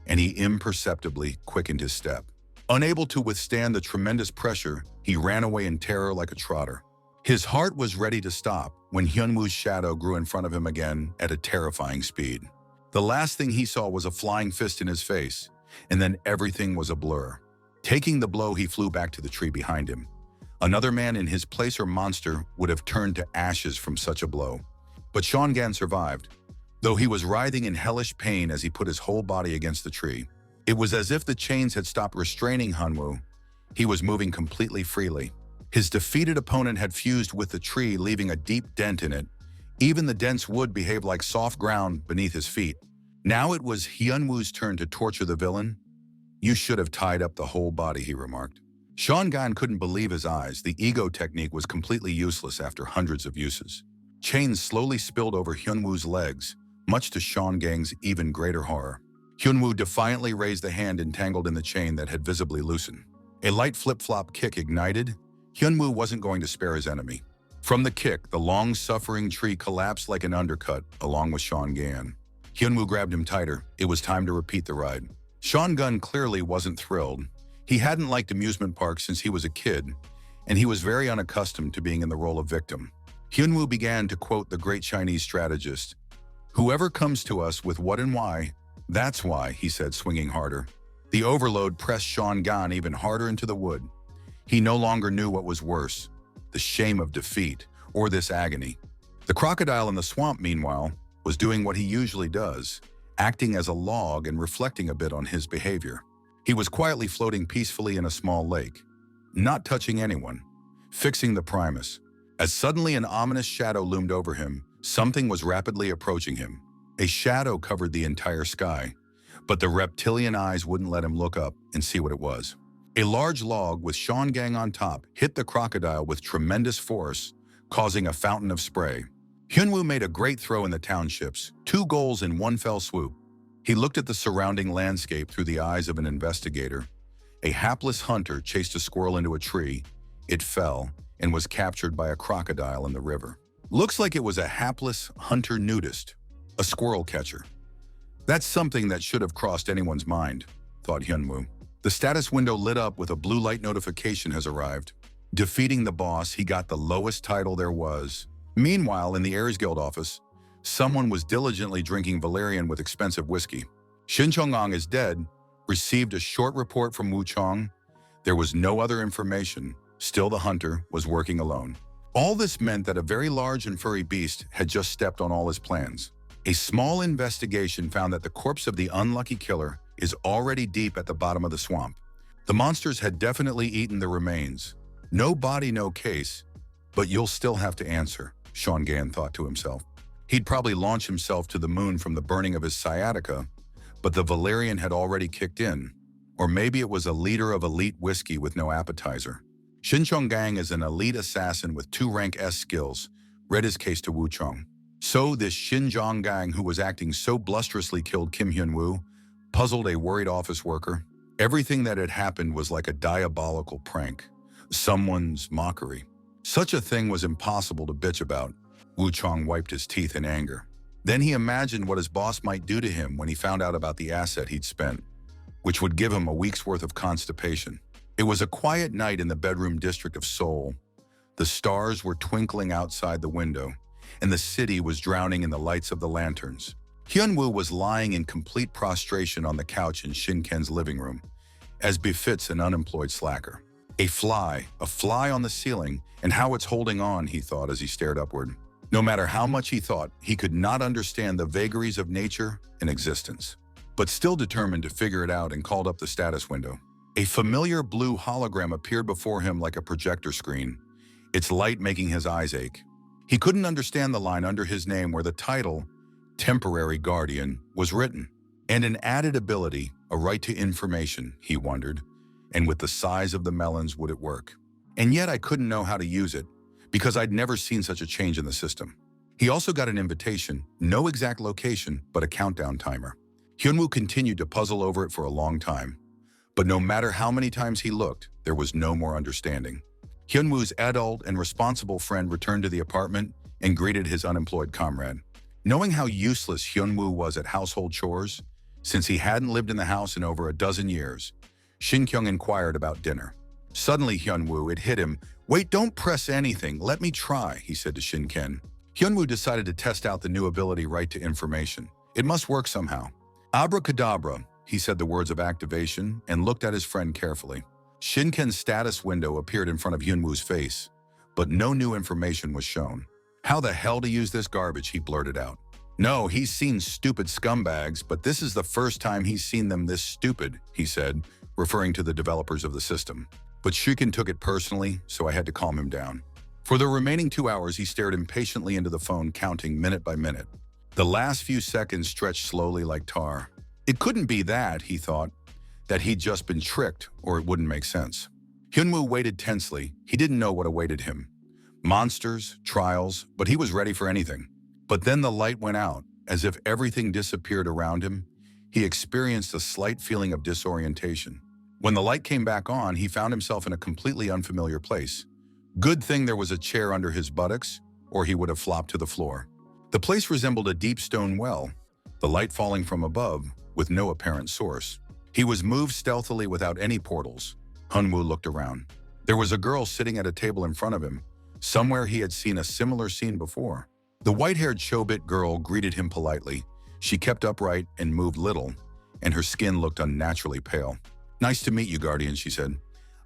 [SPEAKER 1] and he imperceptibly quickened his step. Unable to withstand the tremendous pressure, he ran away in terror like a trotter. His heart was ready to stop when Hyun-woo's shadow grew in front of him again at a terrifying speed. The last thing he saw was a flying fist in his face, and then everything was a blur. Taking the blow, he flew back to the tree behind him. Another man in his place or monster would have turned to ashes from such a blow. But Sean Gan survived, though he was writhing in hellish pain as he put his whole body against the tree. It was as if the chains had stopped restraining Hyun-woo. He was moving completely freely. His defeated opponent had fused with the tree, leaving a deep dent in it. Even the dense wood behaved like soft ground beneath his feet. Now it was Hyun-woo's turn to torture the villain. "You should have tied up the whole body," he remarked. Sean Gan couldn't believe his eyes. The ego technique was completely useless after hundreds of uses. Chains slowly spilled over Hyun-woo's legs, much to Sean Gan's even greater horror. Hyun-woo defiantly raised the hand entangled in the chain that had visibly loosened. A light flip-flop kick ignited. Hyun-woo wasn't going to spare his enemy. From the kick, the long-suffering tree collapsed like an undercut, along with Sean Gan. Hyun-woo grabbed him tighter. It was time to repeat the ride. Sean Gunn clearly wasn't thrilled. He hadn't liked amusement parks since he was a kid, and he was very unaccustomed to being in the role of victim. Hyun-woo began to quote the great Chinese strategist. "Whoever comes to us with what and why, that's why," he said, swinging harder. The overload pressed Sean Gan even harder into the wood. He no longer knew what was worse, the shame of defeat or this agony. The crocodile in the swamp, meanwhile, was doing what he usually does, acting as a log and reflecting a bit on his behavior. He was quietly floating peacefully in a small lake, not touching anyone, fixing the primus. As suddenly an ominous shadow loomed over him, something was rapidly approaching him. A shadow covered the entire sky, but the reptilian eyes wouldn't let him look up and see what it was. A large log with Sean Gang on top hit the crocodile with tremendous force, causing a fountain of spray. Hyun-woo made a great throw in the townships, 2 goals in one fell swoop. He looked at the surrounding landscape through the eyes of an investigator. A hapless hunter chased a squirrel into a tree. It fell and was captured by a crocodile in the river. Looks like it was a hapless hunter nudist, a squirrel catcher. That's something that should have crossed anyone's mind, thought Hyun-woo. The status window lit up with a blue light notification has arrived. Defeating the boss, he got the lowest title there was. Meanwhile, in the Aries Guild office, Someone was diligently drinking valerian with expensive whiskey. Shin Chongang is dead. Received a short report from Wu Chong. There was no other information. Still, the hunter was working alone. All this meant that a very large and furry beast had just stepped on all his plans. A small investigation found that the corpse of the unlucky killer is already deep at the bottom of the swamp. The monsters had definitely eaten the remains. No body, no case, but you'll still have to answer, Sean Gan thought to himself. He'd probably launch himself to the moon from the burning of his sciatica, but the valerian had already kicked in. Or maybe it was a liter of elite whiskey with no appetizer. Shin Chonggang is an elite assassin with 2 rank S skills, read his case to Wu Chong. So this Shin Chonggang, who was acting so blusterously, killed Kim Hyun-woo, puzzled a worried office worker. Everything that had happened was like a diabolical prank, someone's mockery. Such a thing was impossible to bitch about. Wu Chong wiped his teeth in anger. Then he imagined what his boss might do to him when he found out about the asset he'd spent, which would give him a week's worth of constipation. It was a quiet night in the bedroom district of Seoul. The stars were twinkling outside the window, and the city was drowning in the lights of the lanterns. Hyun-woo was lying in complete prostration on the couch in Shin-ken's living room, as befits an unemployed slacker. A fly on the ceiling, and how it's holding on, he thought as he stared upward. No matter how much he thought, he could not understand the vagaries of nature and existence. But still determined to figure it out, and called up the status window. A familiar blue hologram appeared before him like a projector screen, its light making his eyes ache. He couldn't understand the line under his name where the title, Temporary Guardian, was written. And an added ability, a right to information, he wondered. And with the size of the melons, would it work? And yet I couldn't know how to use it, because I'd never seen such a change in the system. He also got an invitation, no exact location, but a countdown timer. Hyun-woo continued to puzzle over it for a long time. But no matter how many times he looked, there was no more understanding. Hyun-woo's adult and responsible friend returned to the apartment and greeted his unemployed comrade. Knowing how useless Hyun-woo was at household chores, since he hadn't lived in the house in over a dozen years, Shin-kyung inquired about dinner. Suddenly, Hyun-woo, it hit him. "Wait, don't press anything. Let me try," he said to Shin-ken. Hyun-woo decided to test out the new ability, right to information. It must work somehow. Abracadabra, he said the words of activation and looked at his friend carefully. Shin-ken's status window appeared in front of Hyun-woo's face, but no new information was shown. "How the hell to use this garbage?" he blurted out. "No, he's seen stupid scumbags, but this is the first time he's seen them this stupid," he said, referring to the developers of the system. But Shukin took it personally, so I had to calm him down. For the remaining 2 hours, he stared impatiently into the phone, counting minute by minute. The last few seconds stretched slowly like tar. It couldn't be that, he thought, that he'd just been tricked, or it wouldn't make sense. Hyun-woo waited tensely. He didn't know what awaited him. Monsters, trials, but he was ready for anything. But then the light went out, as if everything disappeared around him. He experienced a slight feeling of disorientation. When the light came back on, he found himself in a completely unfamiliar place. Good thing there was a chair under his buttocks, or he would have flopped to the floor. The place resembled a deep stone well, the light falling from above, with no apparent source. He was moved stealthily without any portals. Hyun-woo looked around. There was a girl sitting at a table in front of him. Somewhere he had seen a similar scene before. The white-haired showbit girl greeted him politely. She kept upright and moved little, and her skin looked unnaturally pale. "Nice to meet you, Guardian," she said.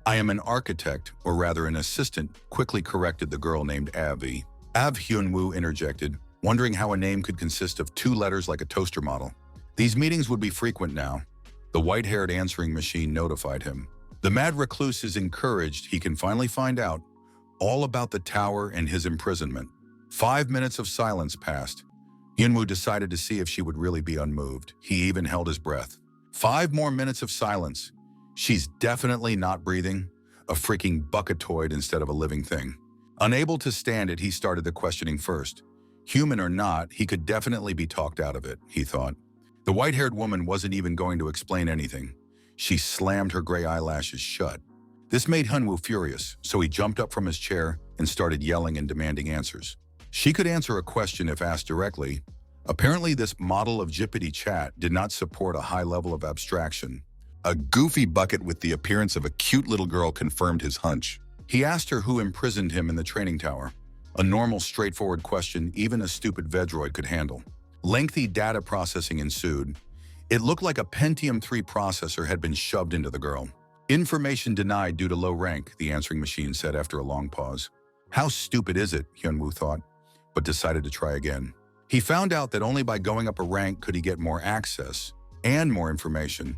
[SPEAKER 1] "I am an architect, or rather an assistant," quickly corrected the girl named Avi. Hyun-woo interjected, wondering how a name could consist of 2 letters like a toaster model. These meetings would be frequent now. The white-haired answering machine notified him. The mad recluse is encouraged he can finally find out all about the tower and his imprisonment. 5 minutes of silence passed. Hyun-woo decided to see if she would really be unmoved. He even held his breath. 5 more minutes of silence. She's definitely not breathing. A freaking bucketoid instead of a living thing. Unable to stand it, he started the questioning first. Human or not, he could definitely be talked out of it, he thought. The white-haired woman wasn't even going to explain anything. She slammed her gray eyelashes shut. This made Hyun-woo furious, so he jumped up from his chair and started yelling and demanding answers. She could answer a question if asked directly. Apparently, this model of Jippity chat did not support a high level of abstraction.
[SPEAKER 2] A goofy bucket with the appearance of a cute little girl confirmed his hunch.
[SPEAKER 1] He asked her who imprisoned him in the training tower. a normal, straightforward question even a stupid Vedroid could handle. Lengthy data processing ensued. It looked like a Pentium 3 processor had been shoved into the girl. Information denied due to low rank, the answering machine said after a long pause. How stupid is it, Hyunwoo thought, but decided to try again. He found out that only by going up a rank could he get more access and more information.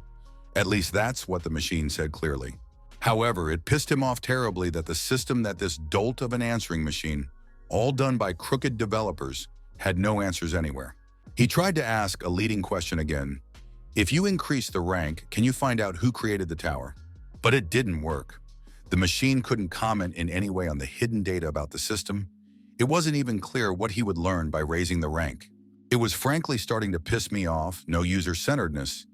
[SPEAKER 1] At least that's what the machine said clearly. However, it pissed him off terribly that the system that this dolt of an answering machine, all done by crooked developers, had no answers anywhere. He tried to ask a leading question again. If you increase the rank, can you find out who created the tower? But it didn't work. The machine couldn't comment in any way on the hidden data about the system. It wasn't even clear what he would learn by raising the rank. It was frankly starting to piss me off, no user-centeredness.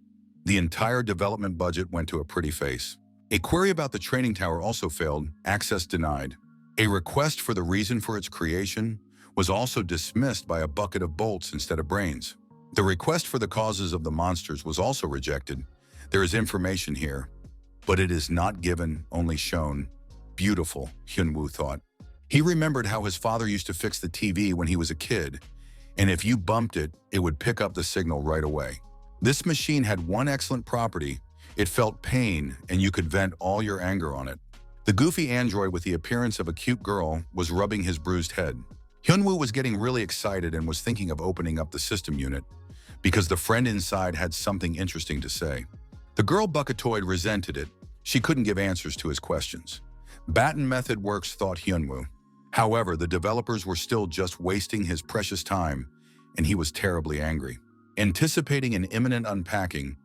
[SPEAKER 1] The entire development budget went to a pretty face. A query about the training tower also failed, access denied. A request for the reason for its creation was also dismissed by a bucket of bolts instead of brains. The request for the causes of the monsters was also rejected. There is information here, but it is not given, only shown. Beautiful, Hyunwoo thought. He remembered how his father used to fix the TV when he was a kid, and if you bumped it, it would pick up the signal right away. This machine had one excellent property. It felt pain, and you could vent all your anger on it. The goofy android with the appearance of a cute girl was rubbing his bruised head. Hyunwoo was getting really excited and was thinking of opening up the system unit because the friend inside had something interesting to say. The girl bucketoid resented it. She couldn't give answers to his questions. Baton method works, thought Hyunwoo. However, the developers were still just wasting his precious time, and he was terribly angry. Anticipating an imminent unpacking,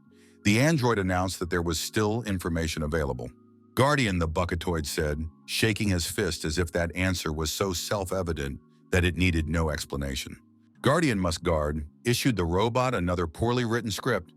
[SPEAKER 1] the android announced that there was still information available. Guardian, the bucketoid said, shaking his fist as if that answer was so self-evident that it needed no explanation. Guardian must guard, issued the robot another poorly written script.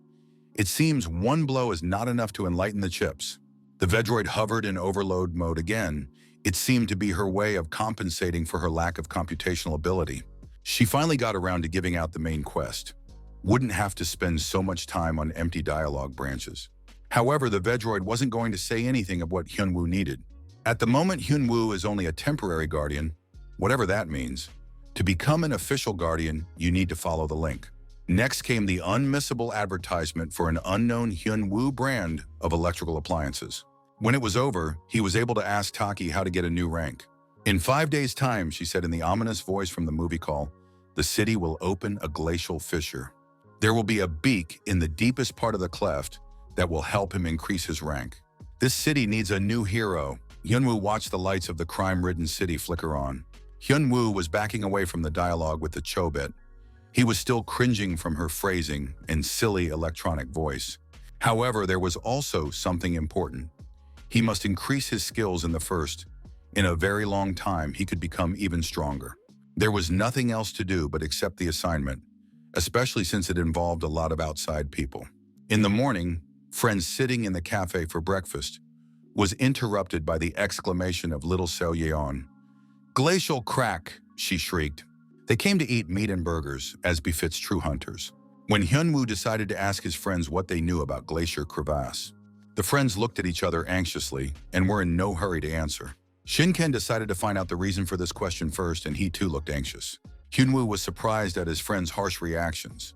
[SPEAKER 1] It seems one blow is not enough to enlighten the chips. The Vedroid hovered in overload mode again. It seemed to be her way of compensating for her lack of computational ability. She finally got around to giving out the main quest. Wouldn't have to spend so much time on empty dialogue branches. However, the Vedroid wasn't going to say anything of what Hyunwoo needed. At the moment, Hyunwoo is only a temporary guardian, whatever that means. To become an official guardian, you need to follow the link. Next came the unmissable advertisement for an unknown Hyunwoo brand of electrical appliances. When it was over, he was able to ask Taki how to get a new rank. In 5 days' time, she said in the ominous voice from the movie call, the city will open a glacial fissure. There will be a beak in the deepest part of the cleft that will help him increase his rank. This city needs a new hero. Hyunwoo watched the lights of the crime-ridden city flicker on. Hyunwoo was backing away from the dialogue with the Chobet. He was still cringing from her phrasing and silly electronic voice. However, there was also something important. He must increase his skills in the first. In a very long time, he could become even stronger. There was nothing else to do but accept the assignment, especially since it involved a lot of outside people. In the morning, friends sitting in the cafe for breakfast was interrupted by the exclamation of little Seo Yeon. Glacial crack, she shrieked. They came to eat meat and burgers, as befits true hunters. When Hyunwoo decided to ask his friends what they knew about Glacier Crevasse, the friends looked at each other anxiously and were in no hurry to answer. Shinken decided to find out the reason for this question first, and he too looked anxious. Hyunwoo was surprised at his friend's harsh reactions.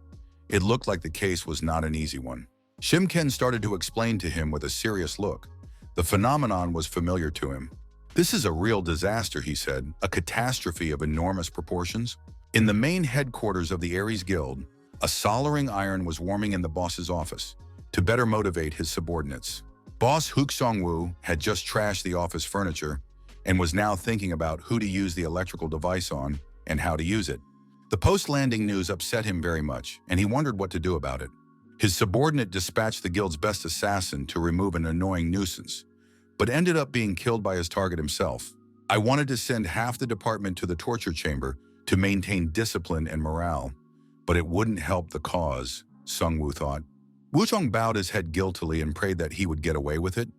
[SPEAKER 1] It looked like the case was not an easy one. Shimken started to explain to him with a serious look. The phenomenon was familiar to him. This is a real disaster, he said, a catastrophe of enormous proportions. In the main headquarters of the Ares Guild, a soldering iron was warming in the boss's office to better motivate his subordinates. Boss Hook Song-woo had just trashed the office furniture and was now thinking about who to use the electrical device on and how to use it. The post-landing news upset him very much, and he wondered what to do about it. His subordinate dispatched the guild's best assassin to remove an annoying nuisance, but ended up being killed by his target himself. I wanted to send half the department to the torture chamber to maintain discipline and morale, but it wouldn't help the cause, Sung-woo thought. Woo-chong bowed his head guiltily and prayed that he would get away with it.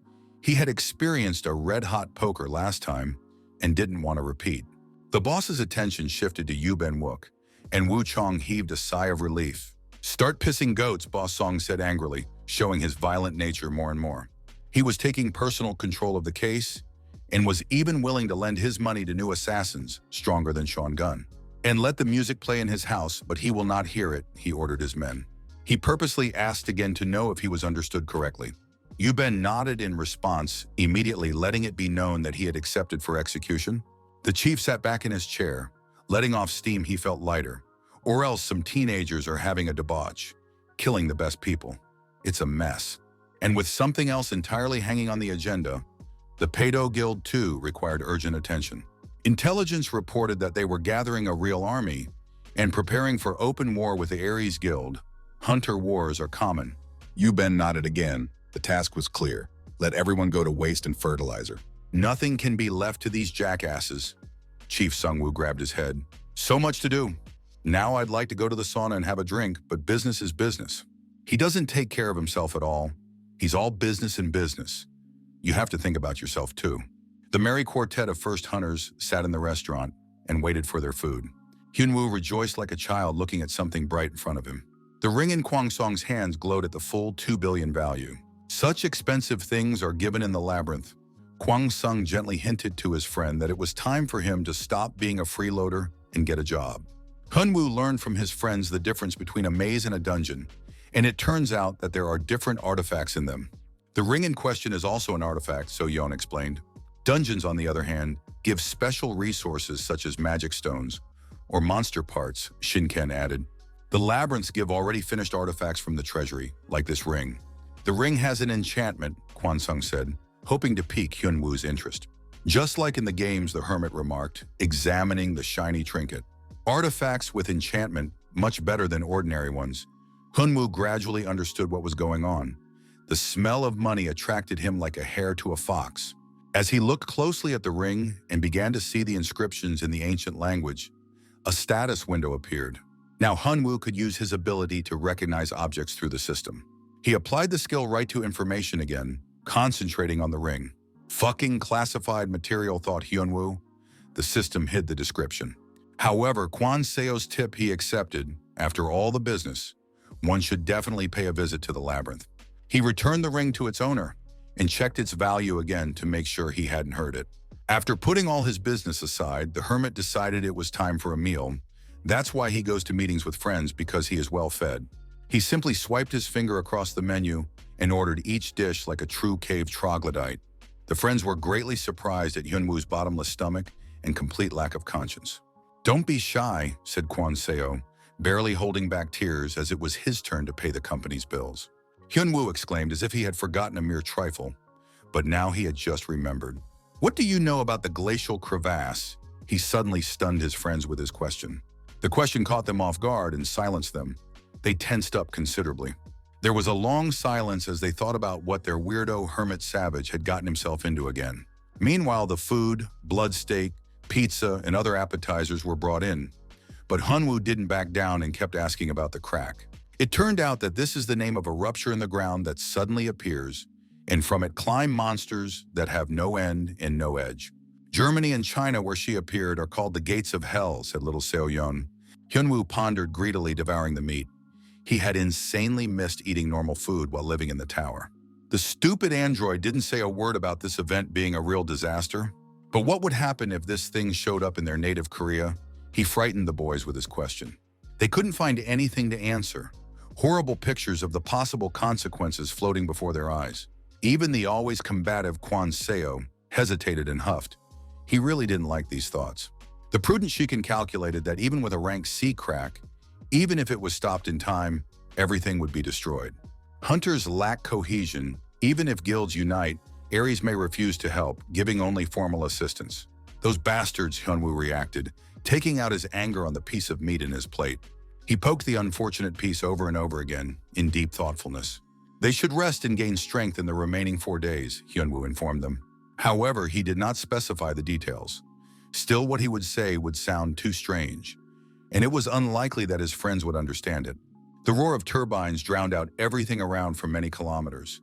[SPEAKER 1] He had experienced a red-hot poker last time and didn't want to repeat. The boss's attention shifted to Yu Ben-wook, and Woo-chong heaved a sigh of relief. Start pissing goats, Boss Song said angrily, showing his violent nature more and more. He was taking personal control of the case. and was even willing to lend his money to new assassins stronger than Sean Gunn. And let the music play in his house, but he will not hear it, he ordered his men. He purposely asked again to know if he was understood correctly. Yu Ben nodded in response, immediately letting it be known that he had accepted for execution. The chief sat back in his chair, letting off steam. He felt lighter. Or else some teenagers are having a debauch, killing the best people. It's a mess. And with something else entirely hanging on the agenda, the Pedo Guild too required urgent attention. Intelligence reported that they were gathering a real army and preparing for open war with the Ares Guild. Hunter wars are common.
[SPEAKER 2] Yu Ben nodded again. The task was clear. Let everyone go to waste and fertilizer.
[SPEAKER 1] Nothing can be left to these jackasses. Chief Sungwoo grabbed his head. So much to do. Now I'd like to go to the sauna and have a drink, but business is business. He doesn't take care of himself at all. He's all business and business. You have to think about yourself too. The merry quartet of first hunters sat in the restaurant and waited for their food. Hyunwoo rejoiced like a child looking at something bright in front of him. The ring in Kwang Song's hands glowed at the full 2 billion value. Such expensive things are given in the labyrinth. Kwang Sung gently hinted to his friend that it was time for him to stop being a freeloader and get a job. Hyunwoo learned from his friends the difference between a maze and a dungeon, and it turns out that there are different artifacts in them. The ring in question is also an artifact, so Yeon explained. Dungeons, on the other hand, give special resources such as magic stones or monster parts, Shinken added. The labyrinths give already finished artifacts from the treasury, like this ring. The ring has an enchantment, Kwansung said, hoping to pique Hyunwoo's interest. Just like in the games, the hermit remarked, examining the shiny trinket. Artifacts with enchantment, much better than ordinary ones. Hyunwoo gradually understood what was going on. The smell of money attracted him like a hare to a fox. As he looked closely at the ring and began to see the inscriptions in the ancient language, a status window appeared. Now Hyunwoo could use his ability to recognize objects through the system. He applied the skill right to information again, concentrating on the ring. Fucking classified material, thought Hyunwoo. The system hid the description. However, Kwan Seo's tip he accepted. After all the business, one should definitely pay a visit to the labyrinth. He returned the ring to its owner and checked its value again to make sure he hadn't heard it. After putting all his business aside, the hermit decided it was time for a meal. That's why he goes to meetings with friends, because he is well fed. He simply swiped his finger across the menu and ordered each dish like a true cave troglodyte. The friends were greatly surprised at Hyunwoo's bottomless stomach and complete lack of conscience. Don't be shy, said Kwon Seo, barely holding back tears as it was his turn to pay the company's bills. Hyunwoo exclaimed as if he had forgotten a mere trifle, but now he had just remembered. What do you know about the glacial crevasse? He suddenly stunned his friends with his question. The question caught them off guard and silenced them. They tensed up considerably. There was a long silence as they thought about what their weirdo hermit savage had gotten himself into again. Meanwhile, the food, blood steak, pizza, and other appetizers were brought in. But Hyunwoo didn't back down and kept asking about the crack. It turned out that this is the name of a rupture in the ground that suddenly appears, and from it climb monsters that have no end and no edge. Germany and China, where she appeared, are called the gates of hell, said little Seo-yeon. Hyunwoo pondered greedily, devouring the meat. He had insanely missed eating normal food while living in the tower. The stupid android didn't say a word about this event being a real disaster. But what would happen if this thing showed up in their native Korea? He frightened the boys with his question. They couldn't find anything to answer. Horrible pictures of the possible consequences floating before their eyes. Even the always combative Kwon Seo hesitated and huffed. He really didn't like these thoughts. The prudent Shiken calculated that even with a rank C crack, even if it was stopped in time, everything would be destroyed. Hunters lack cohesion. Even if guilds unite, Ares may refuse to help, giving only formal assistance. Those bastards, Hyunwoo reacted, taking out his anger on the piece of meat in his plate. He poked the unfortunate piece over and over again, in deep thoughtfulness. They should rest and gain strength in the remaining 4 days, Hyunwoo informed them. However, he did not specify the details. Still, what he would say would sound too strange, and it was unlikely that his friends would understand it. The roar of turbines drowned out everything around for many kilometers.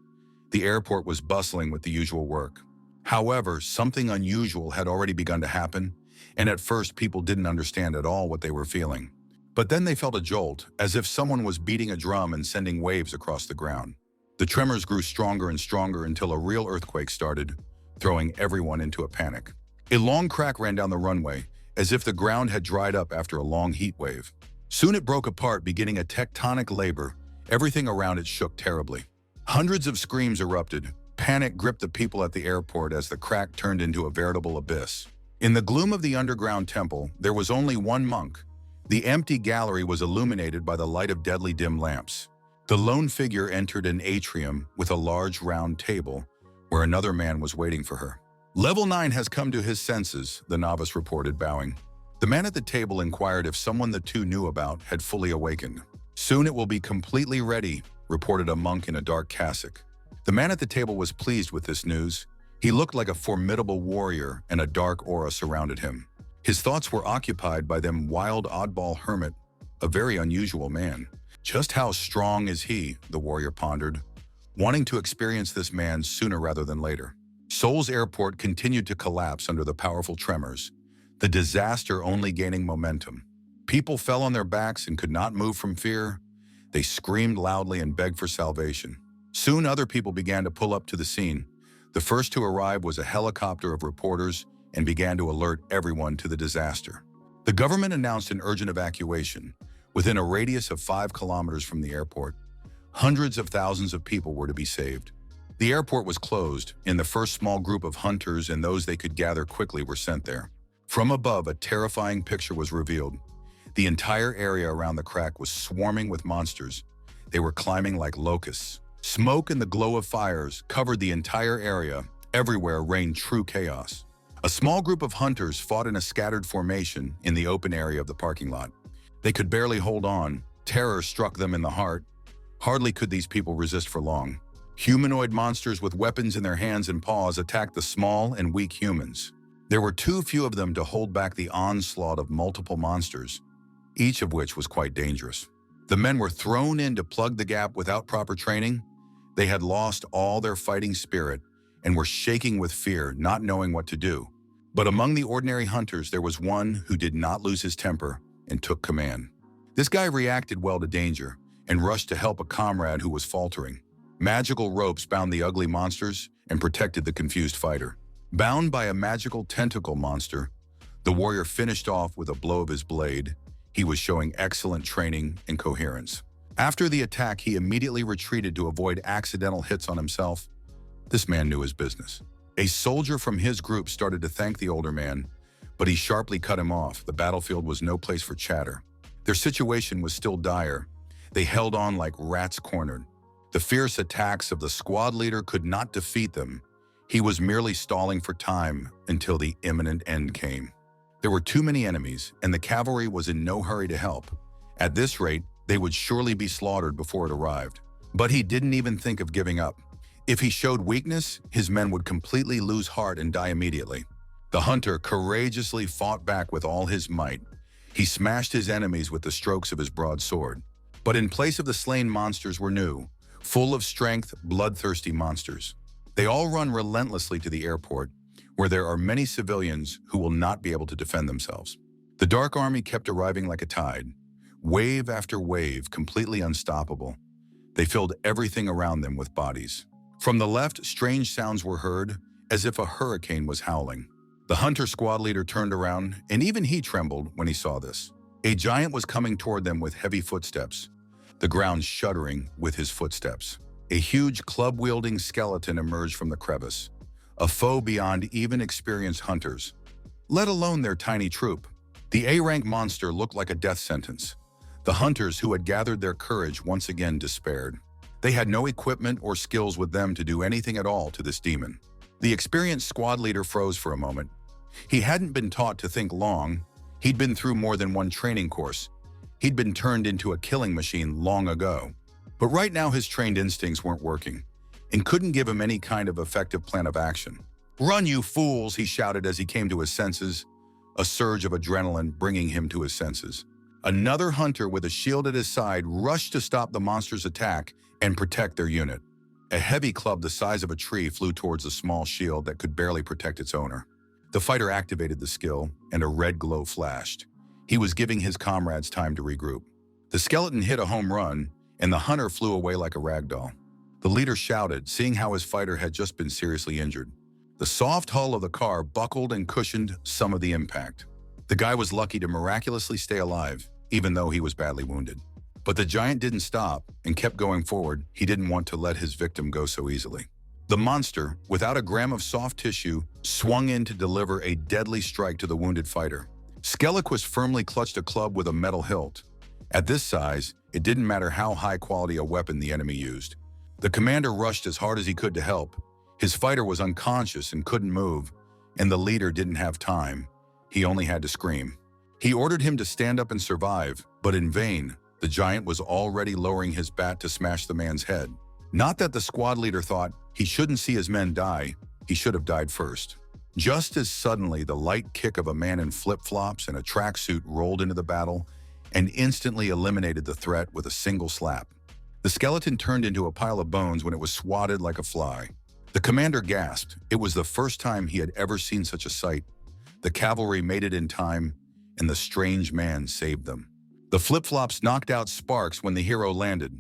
[SPEAKER 1] The airport was bustling with the usual work. However, something unusual had already begun to happen, and at first people didn't understand at all what they were feeling. But then they felt a jolt, as if someone was beating a drum and sending waves across the ground. The tremors grew stronger and stronger until a real earthquake started, throwing everyone into a panic. A long crack ran down the runway, as if the ground had dried up after a long heat wave. Soon it broke apart, beginning a tectonic labor. Everything around it shook terribly. Hundreds of screams erupted. Panic gripped the people at the airport as the crack turned into a veritable abyss. In the gloom of the underground temple, there was only one monk. The empty gallery was illuminated by the light of deadly dim lamps. The lone figure entered an atrium with a large round table where another man was waiting for her. "Level 9 has come to his senses," the novice reported, bowing. The man at the table inquired if someone the two knew about had fully awakened. "Soon it will be completely ready," reported a monk in a dark cassock. The man at the table was pleased with this news. He looked like a formidable warrior, and a dark aura surrounded him. His thoughts were occupied by them wild oddball hermit, a very unusual man. Just how strong is he, the warrior pondered, wanting to experience this man sooner rather than later. Seoul's airport continued to collapse under the powerful tremors, the disaster only gaining momentum. People fell on their backs and could not move from fear. They screamed loudly and begged for salvation. Soon other people began to pull up to the scene. The first to arrive was a helicopter of reporters and began to alert everyone to the disaster. The government announced an urgent evacuation. Within a radius of 5 kilometers from the airport, hundreds of thousands of people were to be saved. The airport was closed, and the first small group of hunters and those they could gather quickly were sent there. From above, a terrifying picture was revealed. The entire area around the crack was swarming with monsters. They were climbing like locusts. Smoke and the glow of fires covered the entire area. Everywhere reigned true chaos. A small group of hunters fought in a scattered formation in the open area of the parking lot. They could barely hold on. Terror struck them in the heart. Hardly could these people resist for long. Humanoid monsters with weapons in their hands and paws attacked the small and weak humans. There were too few of them to hold back the onslaught of multiple monsters, each of which was quite dangerous. The men were thrown in to plug the gap without proper training. They had lost all their fighting spirit and were shaking with fear, not knowing what to do. But among the ordinary hunters, there was one who did not lose his temper and took command. This guy reacted well to danger and rushed to help a comrade who was faltering. Magical ropes bound the ugly monsters and protected the confused fighter. Bound by a magical tentacle monster, the warrior finished off with a blow of his blade. He was showing excellent training and coherence. After the attack, he immediately retreated to avoid accidental hits on himself. This man knew his business. A soldier from his group started to thank the older man, but he sharply cut him off. The battlefield was no place for chatter. Their situation was still dire. They held on like rats cornered. The fierce attacks of the squad leader could not defeat them. He was merely stalling for time until the imminent end came. There were too many enemies, and the cavalry was in no hurry to help. At this rate, they would surely be slaughtered before it arrived. But he didn't even think of giving up. If he showed weakness, his men would completely lose heart and die immediately. The hunter courageously fought back with all his might. He smashed his enemies with the strokes of his broadsword. But in place of the slain monsters were new, full of strength, bloodthirsty monsters. They all run relentlessly to the airport, where there are many civilians who will not be able to defend themselves. The Dark Army kept arriving like a tide, wave after wave, completely unstoppable. They filled everything around them with bodies. From the left, strange sounds were heard, as if a hurricane was howling. The hunter squad leader turned around, and even he trembled when he saw this. A giant was coming toward them with heavy footsteps, the ground shuddering with his footsteps. A huge club-wielding skeleton emerged from the crevice, a foe beyond even experienced hunters, let alone their tiny troop. The A-rank monster looked like a death sentence. The hunters who had gathered their courage once again despaired. They had no equipment or skills with them to do anything at all to this demon. The experienced squad leader froze for a moment. He hadn't been taught to think long. He'd been through more than one training course. He'd been turned into a killing machine long ago. But right now his trained instincts weren't working and couldn't give him any kind of effective plan of action. "Run, you fools!" he shouted as he came to his senses, a surge of adrenaline bringing him to his senses. Another hunter with a shield at his side rushed to stop the monster's attack and protect their unit. A heavy club the size of a tree flew towards a small shield that could barely protect its owner. The fighter activated the skill, and a red glow flashed. He was giving his comrades time to regroup. The skeleton hit a home run, and the hunter flew away like a rag doll. The leader shouted, seeing how his fighter had just been seriously injured. The soft hull of the car buckled and cushioned some of the impact. The guy was lucky to miraculously stay alive, even though he was badly wounded. But the giant didn't stop and kept going forward. He didn't want to let his victim go so easily. The monster, without a gram of soft tissue, swung in to deliver a deadly strike to the wounded fighter. Skelequist firmly clutched a club with a metal hilt. At this size, it didn't matter how high quality a weapon the enemy used. The commander rushed as hard as he could to help. His fighter was unconscious and couldn't move, and the leader didn't have time. He only had to scream. He ordered him to stand up and survive, but in vain. The giant was already lowering his bat to smash the man's head. Not that the squad leader thought he shouldn't see his men die, he should have died first. Just as suddenly, the light kick of a man in flip-flops and a tracksuit rolled into the battle and instantly eliminated the threat with a single slap. The skeleton turned into a pile of bones when it was swatted like a fly. The commander gasped. It was the first time he had ever seen such a sight. The cavalry made it in time, and the strange man saved them. The flip-flops knocked out sparks when the hero landed.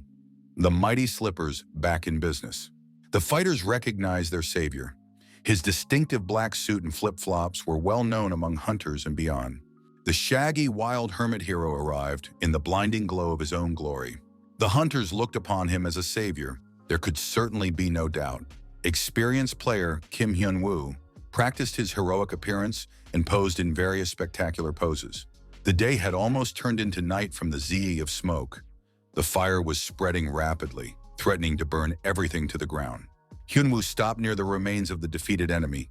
[SPEAKER 1] The mighty slippers back in business. The fighters recognized their savior. His distinctive black suit and flip-flops were well known among hunters and beyond. The shaggy, wild hermit hero arrived in the blinding glow of his own glory. The hunters looked upon him as a savior. There could certainly be no doubt. Experienced player Kim Hyun-woo practiced his heroic appearance and posed in various spectacular poses. The day had almost turned into night from the zee of smoke. The fire was spreading rapidly, threatening to burn everything to the ground. Hyun-woo stopped near the remains of the defeated enemy.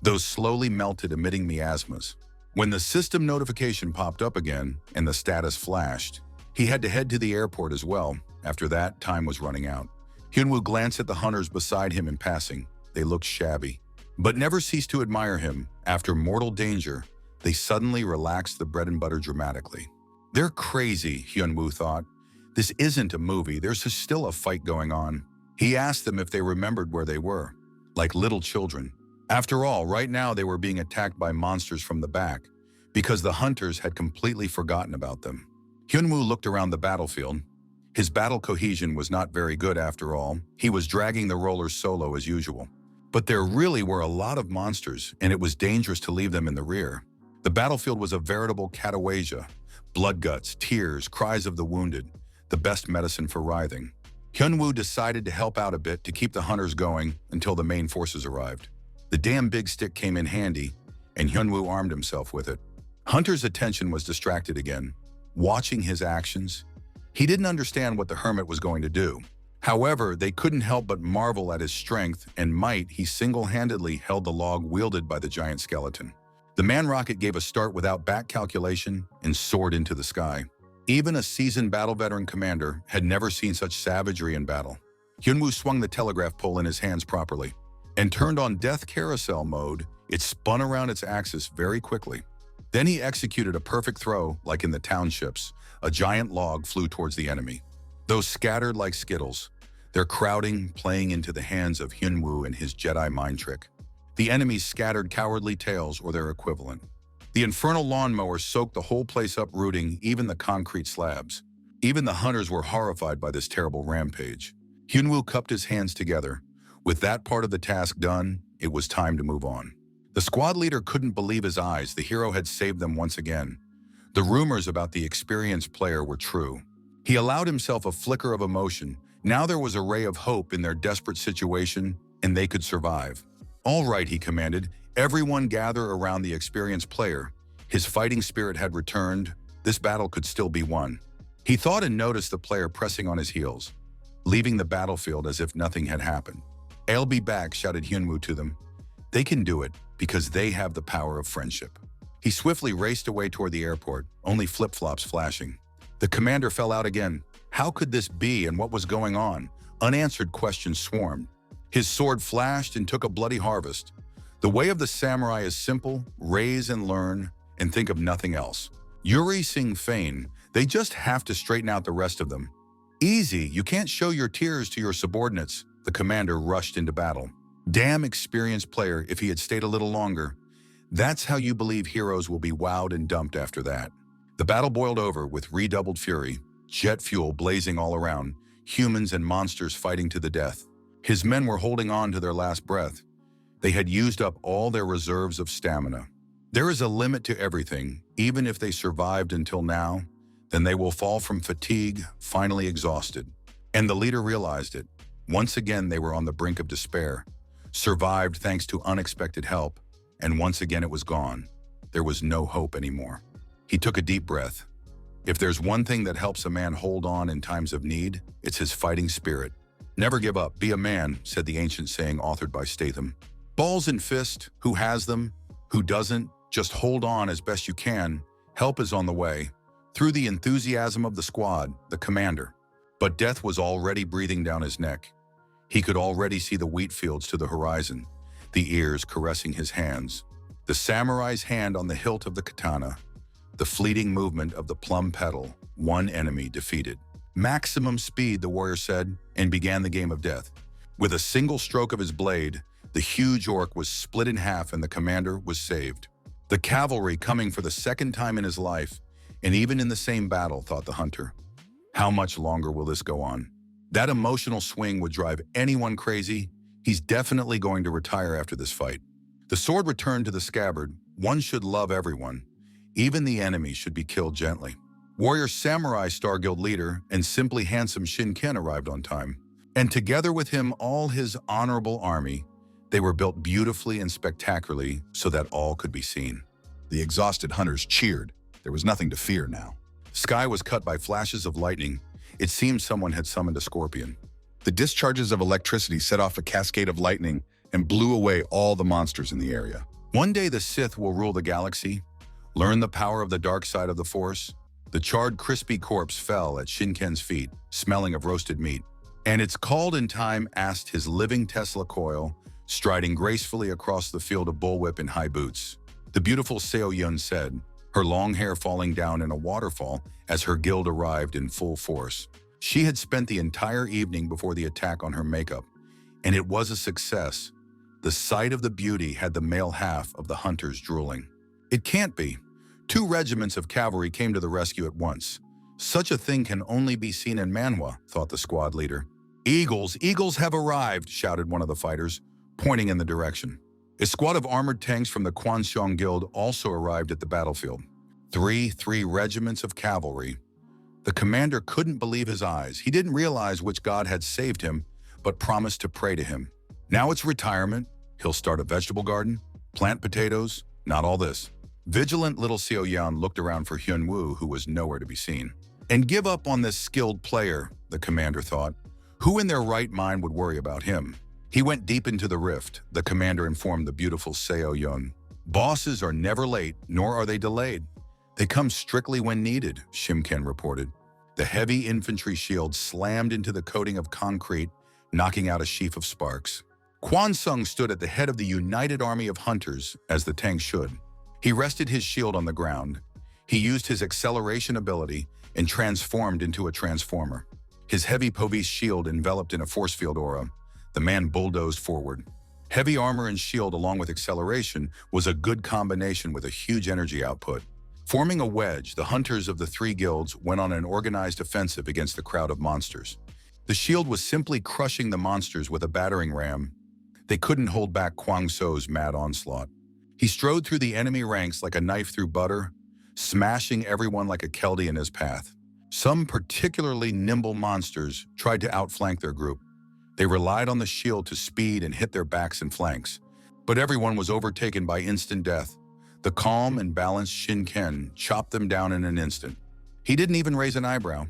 [SPEAKER 1] Those slowly melted, emitting miasmas. When the system notification popped up again and the status flashed, he had to head to the airport as well. After that, time was running out. Hyun-woo glanced at the hunters beside him in passing. They looked shabby, but never ceased to admire him. After mortal danger, they suddenly relaxed the bread and butter dramatically. They're crazy, Hyun-woo thought. This isn't a movie, there's still a fight going on. He asked them if they remembered where they were, like little children. After all, right now they were being attacked by monsters from the back, because the hunters had completely forgotten about them. Hyun-woo looked around the battlefield. His battle cohesion was not very good after all. He was dragging the rollers solo as usual. But there really were a lot of monsters, and it was dangerous to leave them in the rear. The battlefield was a veritable catawasia. Blood guts, tears, cries of the wounded, the best medicine for writhing. Hyun-woo decided to help out a bit to keep the hunters going until the main forces arrived. The damn big stick came in handy, and Hyun-woo armed himself with it. Hunter's attention was distracted again. Watching his actions, he didn't understand what the hermit was going to do. However, they couldn't help but marvel at his strength and might. He single-handedly held the log wielded by the giant skeleton. The man rocket gave a start without back calculation and soared into the sky. Even a seasoned battle veteran commander had never seen such savagery in battle. Hyun-woo swung the telegraph pole in his hands properly and turned on death carousel mode. It spun around its axis very quickly. Then he executed a perfect throw, like in the townships. A giant log flew towards the enemy. Those scattered like skittles, their crowding playing into the hands of Hyun-woo and his Jedi mind trick. The enemies scattered cowardly tails or their equivalent. The infernal lawnmower soaked the whole place up, rooting even the concrete slabs. Even the hunters were horrified by this terrible rampage. Hyun-woo cupped his hands together. With that part of the task done, it was time to move on. The squad leader couldn't believe his eyes. The hero had saved them once again. The rumors about the experienced player were true. He allowed himself a flicker of emotion. Now there was a ray of hope in their desperate situation, and they could survive. "All right," he commanded. "Everyone gather around the experienced player." His fighting spirit had returned. This battle could still be won. He thought and noticed the player pressing on his heels, leaving the battlefield as if nothing had happened. "I'll be back," shouted Hyun-woo to them. They can do it because they have the power of friendship. He swiftly raced away toward the airport, only flip-flops flashing. The commander fell out again. How could this be, and what was going on? Unanswered questions swarmed. His sword flashed and took a bloody harvest. The way of the samurai is simple: raise and learn, and think of nothing else. Yuri Singh Fein, they just have to straighten out the rest of them. Easy, you can't show your tears to your subordinates. The commander rushed into battle. Damn experienced player, if he had stayed a little longer. That's how you believe heroes will be wowed and dumped after that. The battle boiled over with redoubled fury, jet fuel blazing all around, humans and monsters fighting to the death. His men were holding on to their last breath. They had used up all their reserves of stamina. There is a limit to everything. Even if they survived until now, then they will fall from fatigue, finally exhausted. And the leader realized it. Once again, they were on the brink of despair, survived thanks to unexpected help, and once again it was gone. There was no hope anymore. He took a deep breath. If there's one thing that helps a man hold on in times of need, it's his fighting spirit. Never give up, be a man, said the ancient saying authored by Statham. Balls and fist, who has them, who doesn't, just hold on as best you can. Help is on the way. Through the enthusiasm of the squad, the commander. But death was already breathing down his neck. He could already see the wheat fields to the horizon, the ears caressing his hands, the samurai's hand on the hilt of the katana, the fleeting movement of the plum petal, one enemy defeated. Maximum speed, the warrior said, and began the game of death. With a single stroke of his blade, the huge orc was split in half and the commander was saved. The cavalry coming for the second time in his life, and even in the same battle, thought the hunter. How much longer will this go on? That emotional swing would drive anyone crazy. He's definitely going to retire after this fight. The sword returned to the scabbard. One should love everyone. Even the enemy should be killed gently. Warrior Samurai Star Guild leader and simply handsome Shinken arrived on time. And together with him all his honorable army, they were built beautifully and spectacularly so that all could be seen.
[SPEAKER 2] The exhausted hunters cheered. There was nothing to fear now.
[SPEAKER 1] Sky was cut by flashes of lightning. It seemed someone had summoned a scorpion.
[SPEAKER 2] The discharges of electricity set off a cascade of lightning and blew away all the monsters in the area.
[SPEAKER 1] One day the Sith will rule the galaxy. Learn the power of the dark side of the Force. The charred, crispy corpse fell at Shinken's feet, smelling of roasted meat. And it's called in time, asked his living Tesla coil, striding gracefully across the field of bullwhip in high boots. The beautiful Seo Yun said, her long hair falling down in a waterfall as her guild arrived in full force. She had spent the entire evening before the attack on her makeup, and it was a success. The sight of the beauty had the male half of the hunters drooling. It can't be. 2 regiments of cavalry came to the rescue at once. Such a thing can only be seen in Manhwa, thought the squad leader. Eagles, eagles have arrived, shouted one of the fighters, pointing in the direction. A squad of armored tanks from the Kwanxiang Guild also arrived at the battlefield. Three regiments of cavalry. The commander couldn't believe his eyes. He didn't realize which god had saved him, but promised to pray to him. Now it's retirement. He'll start a vegetable garden, plant potatoes, not all this. Vigilant little Seo Yan looked around for Hyun Woo, who was nowhere to be seen. And give up on this skilled player, the commander thought. Who in their right mind would worry about him? He went deep into the rift, the commander informed the beautiful Seo Yun. Bosses are never late, nor are they delayed. They come strictly when needed, Shimken reported. The heavy infantry shield slammed into the coating of concrete, knocking out a sheaf of sparks. Quan Sung stood at the head of the united army of hunters, as the tank should. He rested his shield on the ground. He used his acceleration ability and transformed into a transformer. His heavy Povis shield enveloped in a force field aura. The man bulldozed forward. Heavy armor and shield along with acceleration was a good combination with a huge energy output. Forming a wedge, the hunters of the 3 guilds went on an organized offensive against the crowd of monsters. The shield was simply crushing the monsters with a battering ram. They couldn't hold back Kwang So's mad onslaught. He strode through the enemy ranks like a knife through butter, smashing everyone like a Keldy in his path. Some particularly nimble monsters tried to outflank their group. They relied on the shield to speed and hit their backs and flanks, but everyone was overtaken by instant death. The calm and balanced Shinken chopped them down in an instant. He didn't even raise an eyebrow.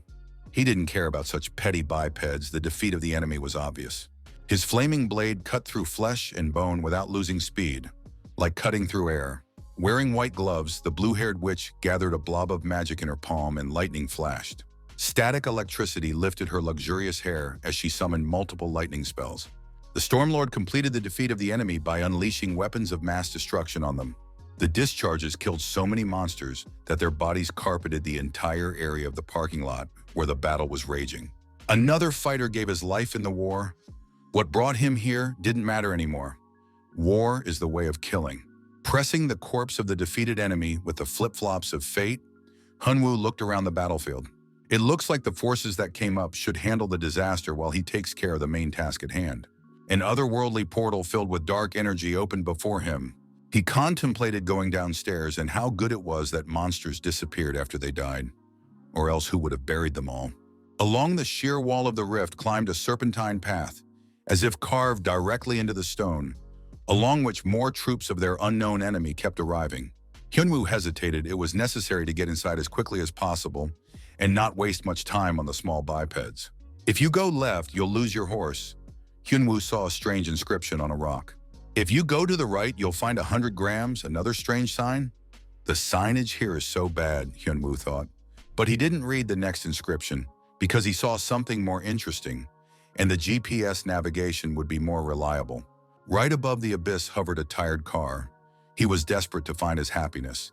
[SPEAKER 1] He didn't care about such petty bipeds. The defeat of the enemy was obvious. His flaming blade cut through flesh and bone without losing speed, like cutting through air. Wearing white gloves, the blue-haired witch gathered a blob of magic in her palm and lightning flashed. Static electricity lifted her luxurious hair as she summoned multiple lightning spells. The Stormlord completed the defeat of the enemy by unleashing weapons of mass destruction on them. The discharges killed so many monsters that their bodies carpeted the entire area of the parking lot where the battle was raging. Another fighter gave his life in the war. What brought him here didn't matter anymore. War is the way of killing. Pressing the corpse of the defeated enemy with the flip-flops of fate, Hunwoo looked around the battlefield. It looks like the forces that came up should handle the disaster while he takes care of the main task at hand. An otherworldly portal filled with dark energy opened before him. He contemplated going downstairs and how good it was that monsters disappeared after they died, or else who would have buried them all. Along the sheer wall of the rift climbed a serpentine path, as if carved directly into the stone, along which more troops of their unknown enemy kept arriving. Hyunwoo hesitated. It was necessary to get inside as quickly as possible and not waste much time on the small bipeds. If you go left, you'll lose your horse. Hyunwoo saw a strange inscription on a rock. If you go to the right, you'll find 100 grams, another strange sign. The signage here is so bad, Hyunwoo thought. But he didn't read the next inscription because he saw something more interesting, and the GPS navigation would be more reliable. Right above the abyss hovered a tired car. He was desperate to find his happiness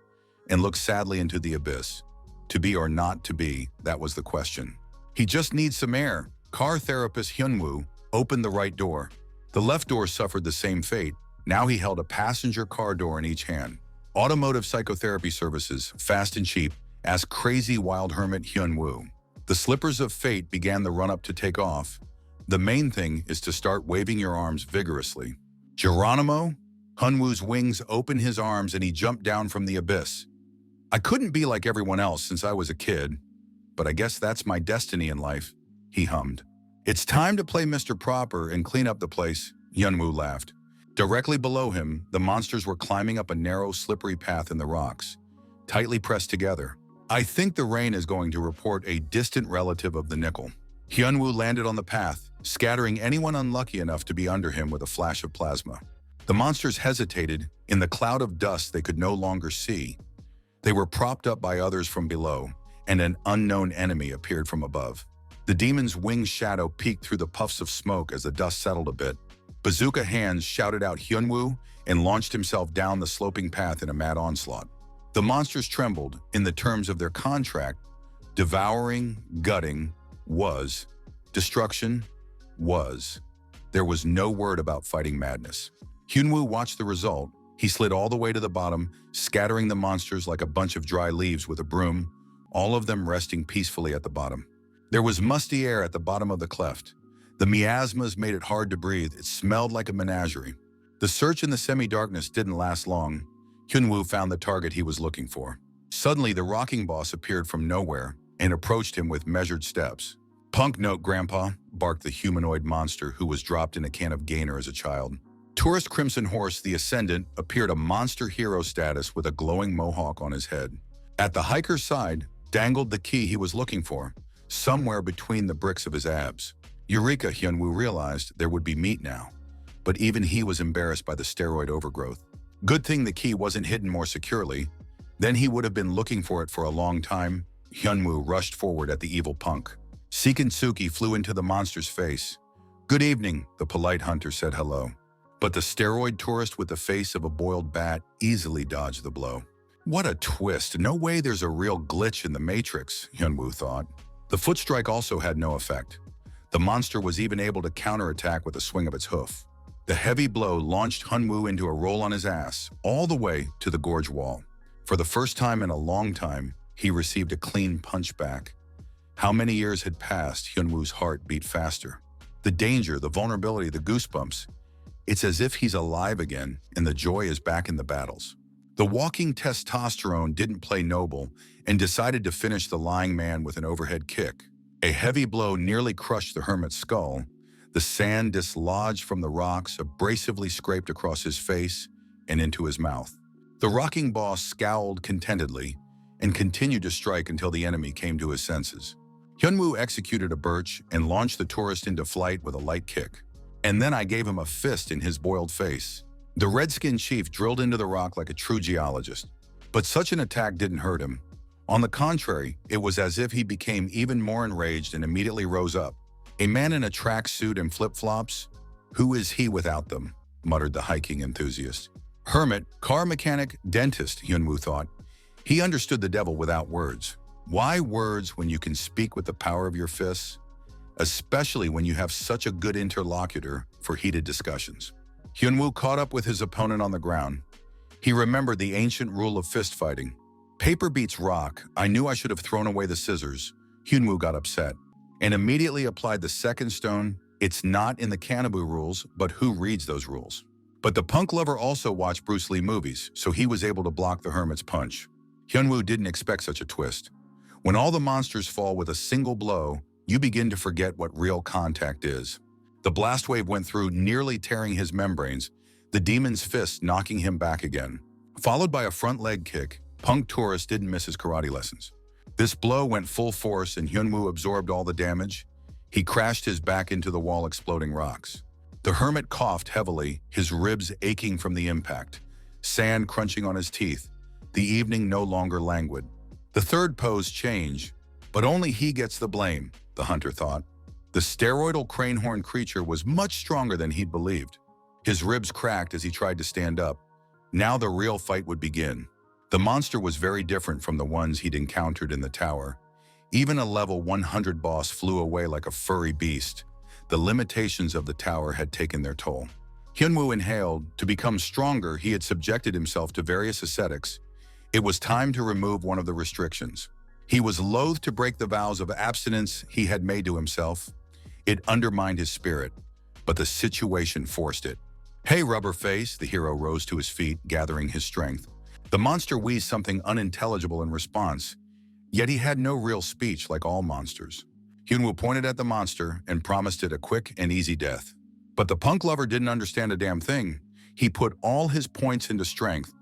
[SPEAKER 1] and looked sadly into the abyss. To be or not to be, that was the question. He just needs some air. Car therapist Hyunwoo opened the right door. The left door suffered the same fate. Now he held a passenger car door in each hand. Automotive psychotherapy services, fast and cheap, asked crazy wild hermit Hyunwoo. The slippers of fate began the run-up to take off. The main thing is to start waving your arms vigorously. Geronimo? Hyunwoo's wings opened his arms and he jumped down from the abyss. I couldn't be like everyone else since I was a kid, but I guess that's my destiny in life, he hummed. It's time to play Mr. Proper and clean up the place, Hyunwoo laughed. Directly below him, the monsters were climbing up a narrow, slippery path in the rocks, tightly pressed together. I think the rain is going to report a distant relative of the nickel. Hyunwoo landed on the path, scattering anyone unlucky enough to be under him with a flash of plasma. The monsters hesitated. In the cloud of dust they could no longer see. They were propped up by others from below, and an unknown enemy appeared from above. The demon's winged shadow peeked through the puffs of smoke as the dust settled a bit. Bazooka Hands shouted out Hyunwoo and launched himself down the sloping path in a mad onslaught. The monsters trembled. In the terms of their contract, devouring, gutting, was. Destruction, was. There was no word about fighting madness. Hyunwoo watched the result. He slid all the way to the bottom, scattering the monsters like a bunch of dry leaves with a broom, all of them resting peacefully at the bottom. There was musty air at the bottom of the cleft. The miasmas made it hard to breathe. It smelled like a menagerie. The search in the semi-darkness didn't last long. Hyunwoo found the target he was looking for. Suddenly, the rocking boss appeared from nowhere and approached him with measured steps. "Punk note, Grandpa," barked the humanoid monster who was dropped in a can of Gainer as a child. Tourist Crimson Horse, the Ascendant, appeared a monster hero status with a glowing mohawk on his head. At the hiker's side dangled the key he was looking for, somewhere between the bricks of his abs. Eureka, Hyunwoo realized there would be meat now, but even he was embarrassed by the steroid overgrowth. Good thing the key wasn't hidden more securely. Then he would have been looking for it for a long time. Hyunwoo rushed forward at the evil punk. Seikintsuki flew into the monster's face. "Good evening," the polite hunter said hello. But the steroid tourist with the face of a boiled bat easily dodged the blow. What a twist. No way there's a real glitch in the Matrix, Hyunwoo thought. The foot strike also had no effect. The monster was even able to counterattack with a swing of its hoof. The heavy blow launched Hyunwoo into a roll on his ass, all the way to the gorge wall. For the first time in a long time, he received a clean punch back. How many years had passed? Hyunwoo's heart beat faster. The danger, the vulnerability, the goosebumps. It's as if he's alive again, and the joy is back in the battles. The walking testosterone didn't play noble and decided to finish the lying man with an overhead kick. A heavy blow nearly crushed the hermit's skull. The sand dislodged from the rocks, abrasively scraped across his face and into his mouth. The rocking boss scowled contentedly and continued to strike until the enemy came to his senses. Hyunwoo executed a birch and launched the tourist into flight with a light kick. And then I gave him a fist in his boiled face. The redskin chief drilled into the rock like a true geologist. But such an attack didn't hurt him. On the contrary, it was as if he became even more enraged and immediately rose up. "A man in a tracksuit and flip-flops? Who is he without them?" muttered the hiking enthusiast. Hermit, car mechanic, dentist, Hyunwoo thought. He understood the devil without words. Why words when you can speak with the power of your fists? Especially when you have such a good interlocutor for heated discussions. Hyunwoo caught up with his opponent on the ground. He remembered the ancient rule of fist fighting. Paper beats rock. I knew I should have thrown away the scissors. Hyunwoo got upset and immediately applied the second stone It's not in the Kanaboo rules, but who reads those rules? But the punk lover also watched Bruce Lee movies, so he was able to block the hermit's punch. Hyunwoo didn't expect such a twist. When all the monsters fall with a single blow, you begin to forget what real contact is. The blast wave went through, nearly tearing his membranes, the demon's fist knocking him back again. Followed by a front leg kick, Punk Tourist didn't miss his karate lessons. This blow went full force and Hyunwoo absorbed all the damage. He crashed his back into the wall, exploding rocks. The hermit coughed heavily, his ribs aching from the impact, sand crunching on his teeth. The evening no longer languid. The third pose changed, but only he gets the blame, the hunter thought. The steroidal crane-horn creature was much stronger than he'd believed. His ribs cracked as he tried to stand up. Now the real fight would begin. The monster was very different from the ones he'd encountered in the tower. Even a level 100 boss flew away like a furry beast. The limitations of the tower had taken their toll. Hyunwoo inhaled. To become stronger, he had subjected himself to various ascetics. It was time to remove one of the restrictions. He was loath to break the vows of abstinence he had made to himself. It undermined his spirit, but the situation forced it. "Hey, Rubberface," the hero rose to his feet, gathering his strength. The monster wheezed something unintelligible in response, yet he had no real speech like all monsters. Hyunwoo pointed at the monster and promised it a quick and easy death. But the punk lover didn't understand a damn thing. He put all his points into strength,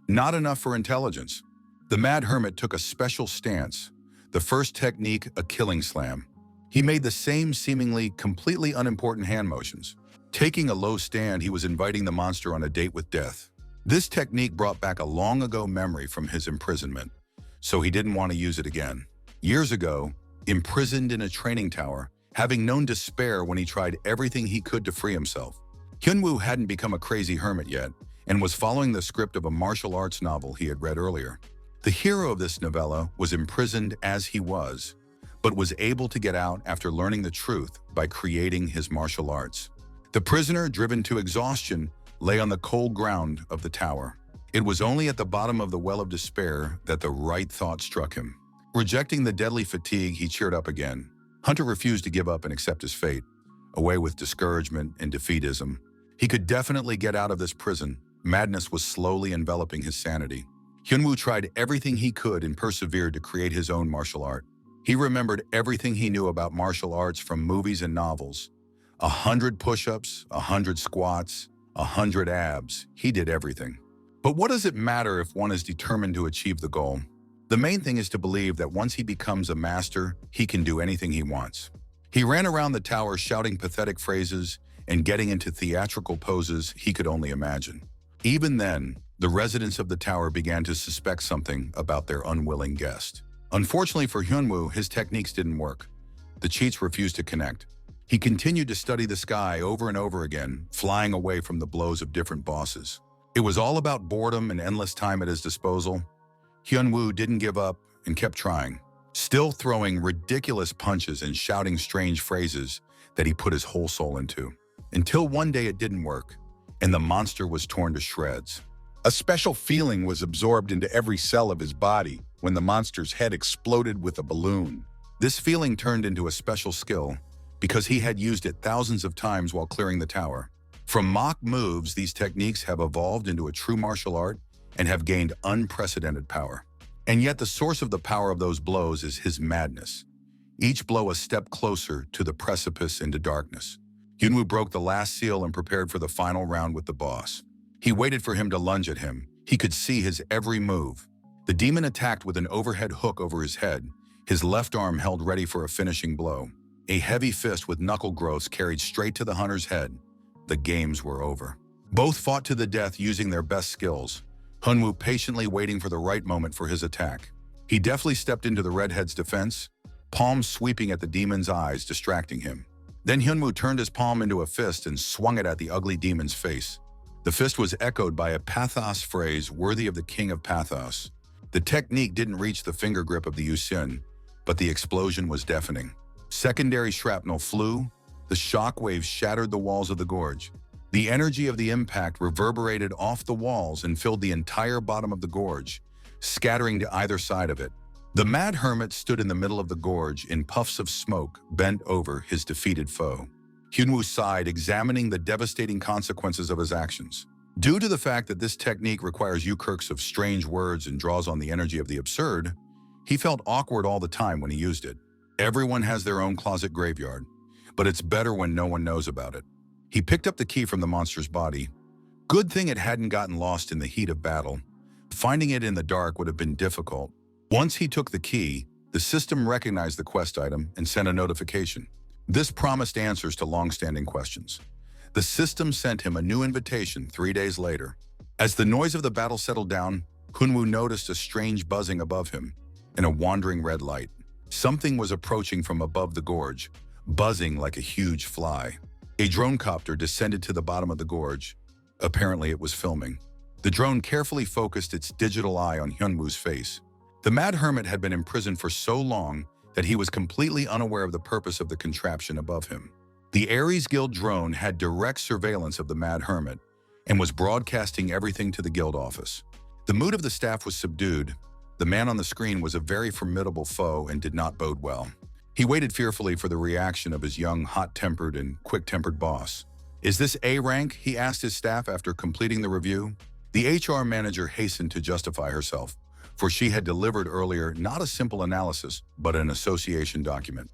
[SPEAKER 1] not enough for intelligence. The mad hermit took a special stance. The first technique, a killing slam. He made the same seemingly completely unimportant hand motions. Taking a low stand, he was inviting the monster on a date with death. This technique brought back a long-ago memory from his imprisonment, so he didn't want to use it again. Years ago, imprisoned in a training tower, having known despair when he tried everything he could to free himself. Hyunwoo hadn't become a crazy hermit yet, and was following the script of a martial arts novel he had read earlier. The hero of this novella was imprisoned as he was, but was able to get out after learning the truth by creating his martial arts. The prisoner, driven to exhaustion, lay on the cold ground of the tower. It was only at the bottom of the well of despair that the right thought struck him. Rejecting the deadly fatigue, he cheered up again. Hunter refused to give up and accept his fate. Away with discouragement and defeatism, he could definitely get out of this prison. Madness was slowly enveloping his sanity. Hyunwoo tried everything he could and persevered to create his own martial art. He remembered everything he knew about martial arts from movies and novels. 100 push-ups, 100 squats, 100 abs. He did everything. But what does it matter if one is determined to achieve the goal? The main thing is to believe that once he becomes a master, he can do anything he wants. He ran around the tower shouting pathetic phrases and getting into theatrical poses he could only imagine. Even then, the residents of the tower began to suspect something about their unwilling guest. Unfortunately for Hyunwoo, his techniques didn't work. The cheats refused to connect. He continued to study the sky over and over again, flying away from the blows of different bosses. It was all about boredom and endless time at his disposal. Hyunwoo didn't give up and kept trying, still throwing ridiculous punches and shouting strange phrases that he put his whole soul into. Until one day it didn't work, and the monster was torn to shreds.
[SPEAKER 2] A special feeling was absorbed into every cell of his body when the monster's head exploded with a balloon.
[SPEAKER 1] This feeling turned into a special skill because he had used it thousands of times while clearing the tower. From mock moves, these techniques have evolved into a true martial art and have gained unprecedented power. And yet the source of the power of those blows is his madness. Each blow a step closer to the precipice into darkness. Hyunwoo broke the last seal and prepared for the final round with the boss. He waited for him to lunge at him. He could see his every move. The demon attacked with an overhead hook over his head, his left arm held ready for a finishing blow. A heavy fist with knuckle growths carried straight to the hunter's head. The games were over. Both fought to the death using their best skills, Hyunwoo patiently waiting for the right moment for his attack. He deftly stepped into the redhead's defense, palm sweeping at the demon's eyes, distracting him. Then Hyunwoo turned his palm into a fist and swung it at the ugly demon's face. The fist was echoed by a pathos phrase worthy of the king of pathos. The technique didn't reach the finger grip of the Yusin, but the explosion was deafening. Secondary shrapnel flew. The shock waves shattered the walls of the gorge. The energy of the impact reverberated off the walls and filled the entire bottom of the gorge, scattering to either side of it. The mad hermit stood in the middle of the gorge in puffs of smoke, bent over his defeated foe. Hyunwoo sighed, examining the devastating consequences of his actions. Due to the fact that this technique requires quirks of strange words and draws on the energy of the absurd, he felt awkward all the time when he used it. Everyone has their own closet graveyard, but it's better when no one knows about it. He picked up the key from the monster's body. Good thing it hadn't gotten lost in the heat of battle. Finding it in the dark would have been difficult. Once he took the key, the system recognized the quest item and sent a notification. This promised answers to long-standing questions. The system sent him a new invitation 3 days later. As the noise of the battle settled down, Hyunwoo noticed a strange buzzing above him and a wandering red light. Something was approaching from above the gorge, buzzing like a huge fly. A drone copter descended to the bottom of the gorge. Apparently it was filming. The drone carefully focused its digital eye on Hyunwoo's face. The Mad Hermit had been imprisoned for so long that he was completely unaware of the purpose of the contraption above him. The Ares Guild drone had direct surveillance of the Mad Hermit and was broadcasting everything to the guild office. The mood of the staff was subdued. The man on the screen was a very formidable foe and did not bode well. He waited fearfully for the reaction of his young, hot-tempered and quick-tempered boss. "Is this A rank?" he asked his staff after completing the review. The HR manager hastened to justify herself, for she had delivered earlier not a simple analysis, but an association document.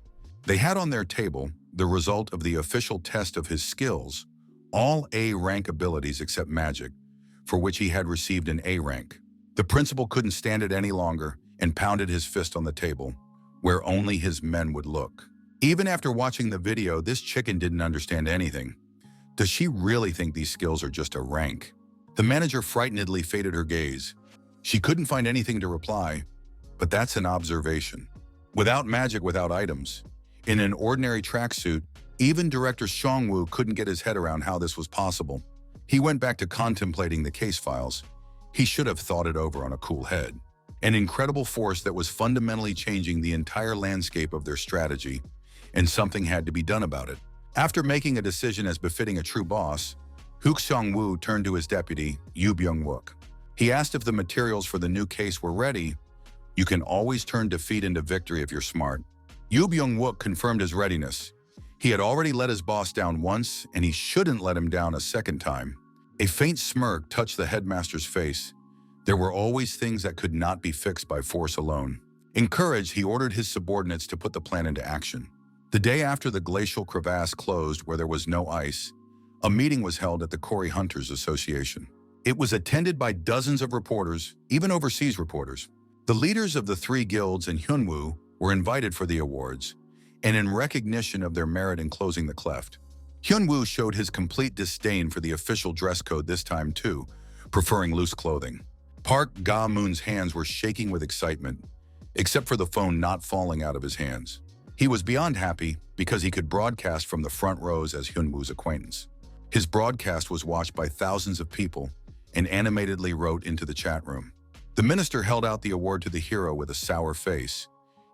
[SPEAKER 1] They had on their table the result of the official test of his skills, all A rank abilities except magic, for which he had received an A rank. The principal couldn't stand it any longer and pounded his fist on the table, where only his men would look. Even after watching the video, this chicken didn't understand anything. Does she really think these skills are just a rank? The manager frightenedly faded her gaze. She couldn't find anything to reply, but that's an observation. Without magic, without items, in an ordinary tracksuit, even Director Xiongwu couldn't get his head around how this was possible. He went back to contemplating the case files. He should have thought it over on a cool head. An incredible force that was fundamentally changing the entire landscape of their strategy, and something had to be done about it. After making a decision as befitting a true boss, Hook Xiongwu turned to his deputy, Yu Byung-wook. He asked if the materials for the new case were ready. You can always turn defeat into victory if you're smart. Yu Byung-wook confirmed his readiness. He had already let his boss down once, and he shouldn't let him down a second time. A faint smirk touched the headmaster's face. There were always things that could not be fixed by force alone. Encouraged, he ordered his subordinates to put the plan into action. The day after the glacial crevasse closed where there was no ice, a meeting was held at the Cory Hunters Association. It was attended by dozens of reporters, even overseas reporters. The leaders of the 3 guilds and Hyunwoo were invited for the awards, and in recognition of their merit in closing the cleft. Hyunwoo showed his complete disdain for the official dress code this time too, preferring loose clothing. Park Ga-moon's hands were shaking with excitement, except for the phone not falling out of his hands. He was beyond happy because he could broadcast from the front rows as Hyunwoo's acquaintance. His broadcast was watched by thousands of people and animatedly wrote into the chat room. The minister held out the award to the hero with a sour face.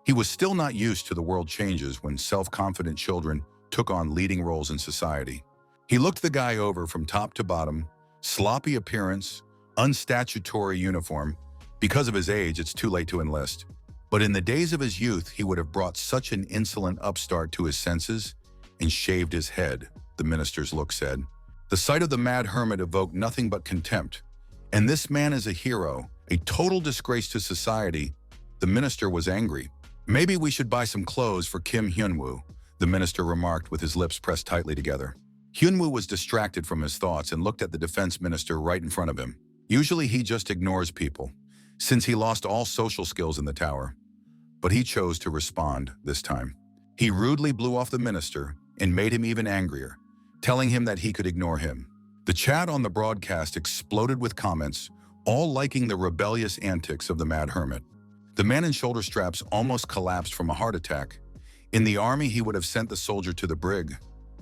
[SPEAKER 1] He was still not used to the world changes when self-confident children took on leading roles in society. He looked the guy over from top to bottom, sloppy appearance, unstatutory uniform. Because of his age, it's too late to enlist. But in the days of his youth, he would have brought such an insolent upstart to his senses and shaved his head, the minister's look said. The sight of the Mad Hermit evoked nothing but contempt. And this man is a hero, a total disgrace to society. The minister was angry. "Maybe we should buy some clothes for Kim Hyunwoo," the minister remarked with his lips pressed tightly together. Hyunwoo was distracted from his thoughts and looked at the defense minister right in front of him. Usually he just ignores people, since he lost all social skills in the tower. But he chose to respond this time. He rudely blew off the minister and made him even angrier, telling him that he could ignore him. The chat on the broadcast exploded with comments, all liking the rebellious antics of the Mad Hermit. The man in shoulder straps almost collapsed from a heart attack. In the army, he would have sent the soldier to the brig,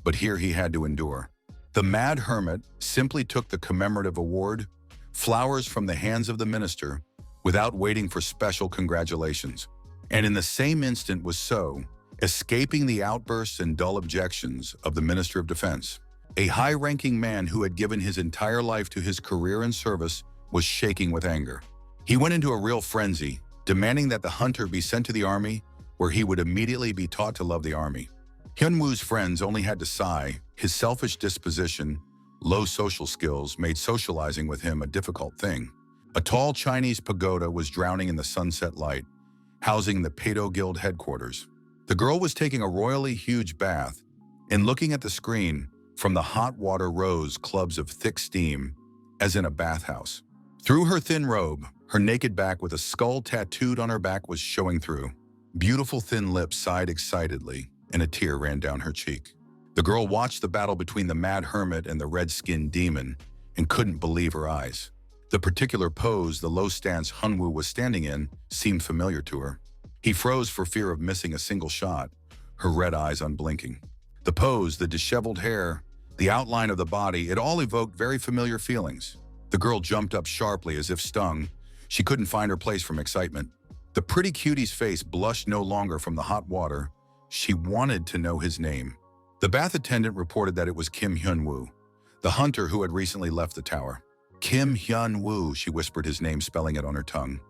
[SPEAKER 1] but here he had to endure. The Mad Hermit simply took the commemorative award, flowers from the hands of the minister, without waiting for special congratulations. And in the same instant was so, escaping the outbursts and dull objections of the Minister of Defense. A high-ranking man who had given his entire life to his career and service was shaking with anger. He went into a real frenzy, demanding that the hunter be sent to the army, where he would immediately be taught to love the army. Hyunwoo's friends only had to sigh. His selfish disposition, low social skills made socializing with him a difficult thing. A tall Chinese pagoda was drowning in the sunset light, housing the Pado Guild headquarters. The girl was taking a royally huge bath, and looking at the screen, from the hot water rose clubs of thick steam, as in a bathhouse. Through her thin robe, her naked back with a skull tattooed on her back was showing through. Beautiful thin lips sighed excitedly, and a tear ran down her cheek. The girl watched the battle between the mad hermit and the red-skinned demon and couldn't believe her eyes. The particular pose the low stance Hyunwoo was standing in seemed familiar to her. He froze for fear of missing a single shot, her red eyes unblinking. The pose, the disheveled hair, the outline of the body, it all evoked very familiar feelings. The girl jumped up sharply as if stung. She couldn't find her place from excitement. The pretty cutie's face blushed no longer from the hot water. She wanted to know his name. The bath attendant reported that it was Kim Hyunwoo, the hunter who had recently left the tower. Kim Hyunwoo, she whispered his name, spelling it on her tongue,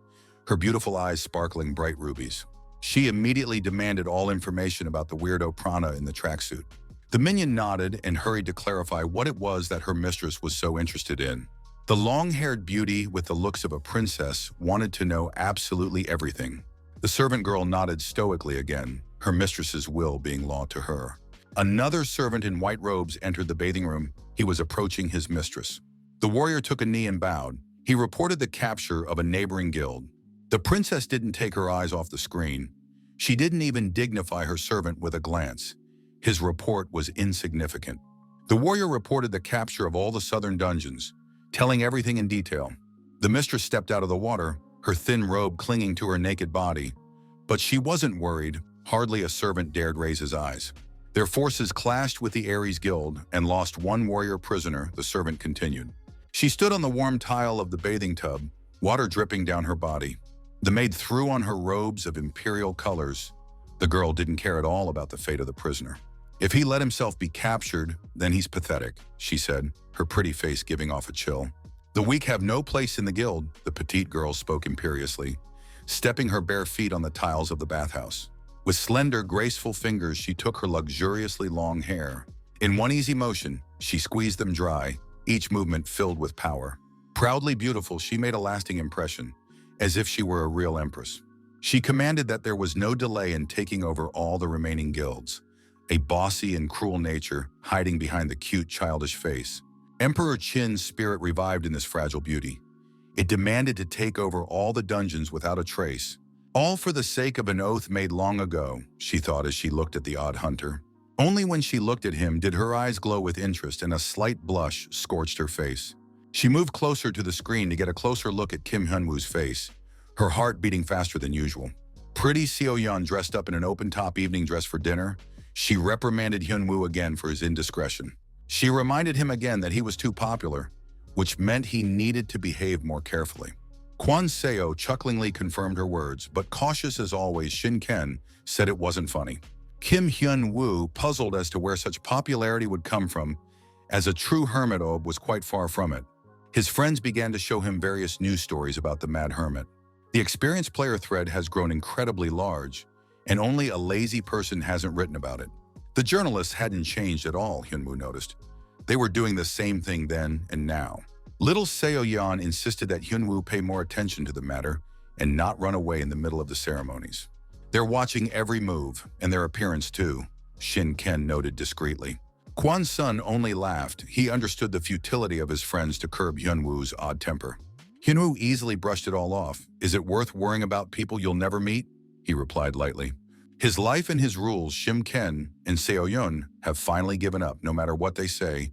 [SPEAKER 1] her beautiful eyes sparkling bright rubies. She immediately demanded all information about the weirdo prana in the tracksuit. The minion nodded and hurried to clarify what it was that her mistress was so interested in. The long-haired beauty with the looks of a princess wanted to know absolutely everything. The servant girl nodded stoically again, her mistress's will being law to her. Another servant in white robes entered the bathing room. He was approaching his mistress. The warrior took a knee and bowed. He reported the capture of a neighboring guild. The princess didn't take her eyes off the screen. She didn't even dignify her servant with a glance. His report was insignificant. The warrior reported the capture of all the southern dungeons, telling everything in detail. The mistress stepped out of the water, her thin robe clinging to her naked body. But she wasn't worried. Hardly a servant dared raise his eyes. Their forces clashed with the Ares Guild and lost one warrior prisoner, the servant continued. She stood on the warm tile of the bathing tub, water dripping down her body. The maid threw on her robes of imperial colors. The girl didn't care at all about the fate of the prisoner. If he let himself be captured, then he's pathetic, she said, her pretty face giving off a chill. The weak have no place in the guild, the petite girl spoke imperiously, stepping her bare feet on the tiles of the bathhouse. With slender, graceful fingers, she took her luxuriously long hair. In one easy motion, she squeezed them dry, each movement filled with power. Proudly beautiful, she made a lasting impression, as if she were a real empress. She commanded that there was no delay in taking over all the remaining guilds, a bossy and cruel nature hiding behind the cute, childish face. Emperor Qin's spirit revived in this fragile beauty. It demanded to take over all the dungeons without a trace. All for the sake of an oath made long ago, she thought as she looked at the odd hunter. Only when she looked at him did her eyes glow with interest and a slight blush scorched her face. She moved closer to the screen to get a closer look at Kim Hyunwoo's face, her heart beating faster than usual. Pretty Seo-yeon dressed up in an open-top evening dress for dinner, she reprimanded Hyunwoo again for his indiscretion. She reminded him again that he was too popular, which meant he needed to behave more carefully. Kwon Seo chucklingly confirmed her words, but cautious as always, Shin Ken said it wasn't funny. Kim Hyunwoo, puzzled as to where such popularity would come from, as a true hermit was quite far from it. His friends began to show him various news stories about the Mad Hermit. The experienced player thread has grown incredibly large, and only a lazy person hasn't written about it. The journalists hadn't changed at all, Hyunwoo noticed. They were doing the same thing then and now. Little Seo-yeon insisted that Hyunwoo pay more attention to the matter and not run away in the middle of the ceremonies. They're watching every move, and their appearance too, Shin Ken noted discreetly. Kwon Sun only laughed. He understood the futility of his friends to curb Hyunwoo's odd temper. Hyunwoo easily brushed it all off. Is it worth worrying about people you'll never meet? He replied lightly. His life and his rules, Shin Ken and Seo-yeon have finally given up, no matter what they say.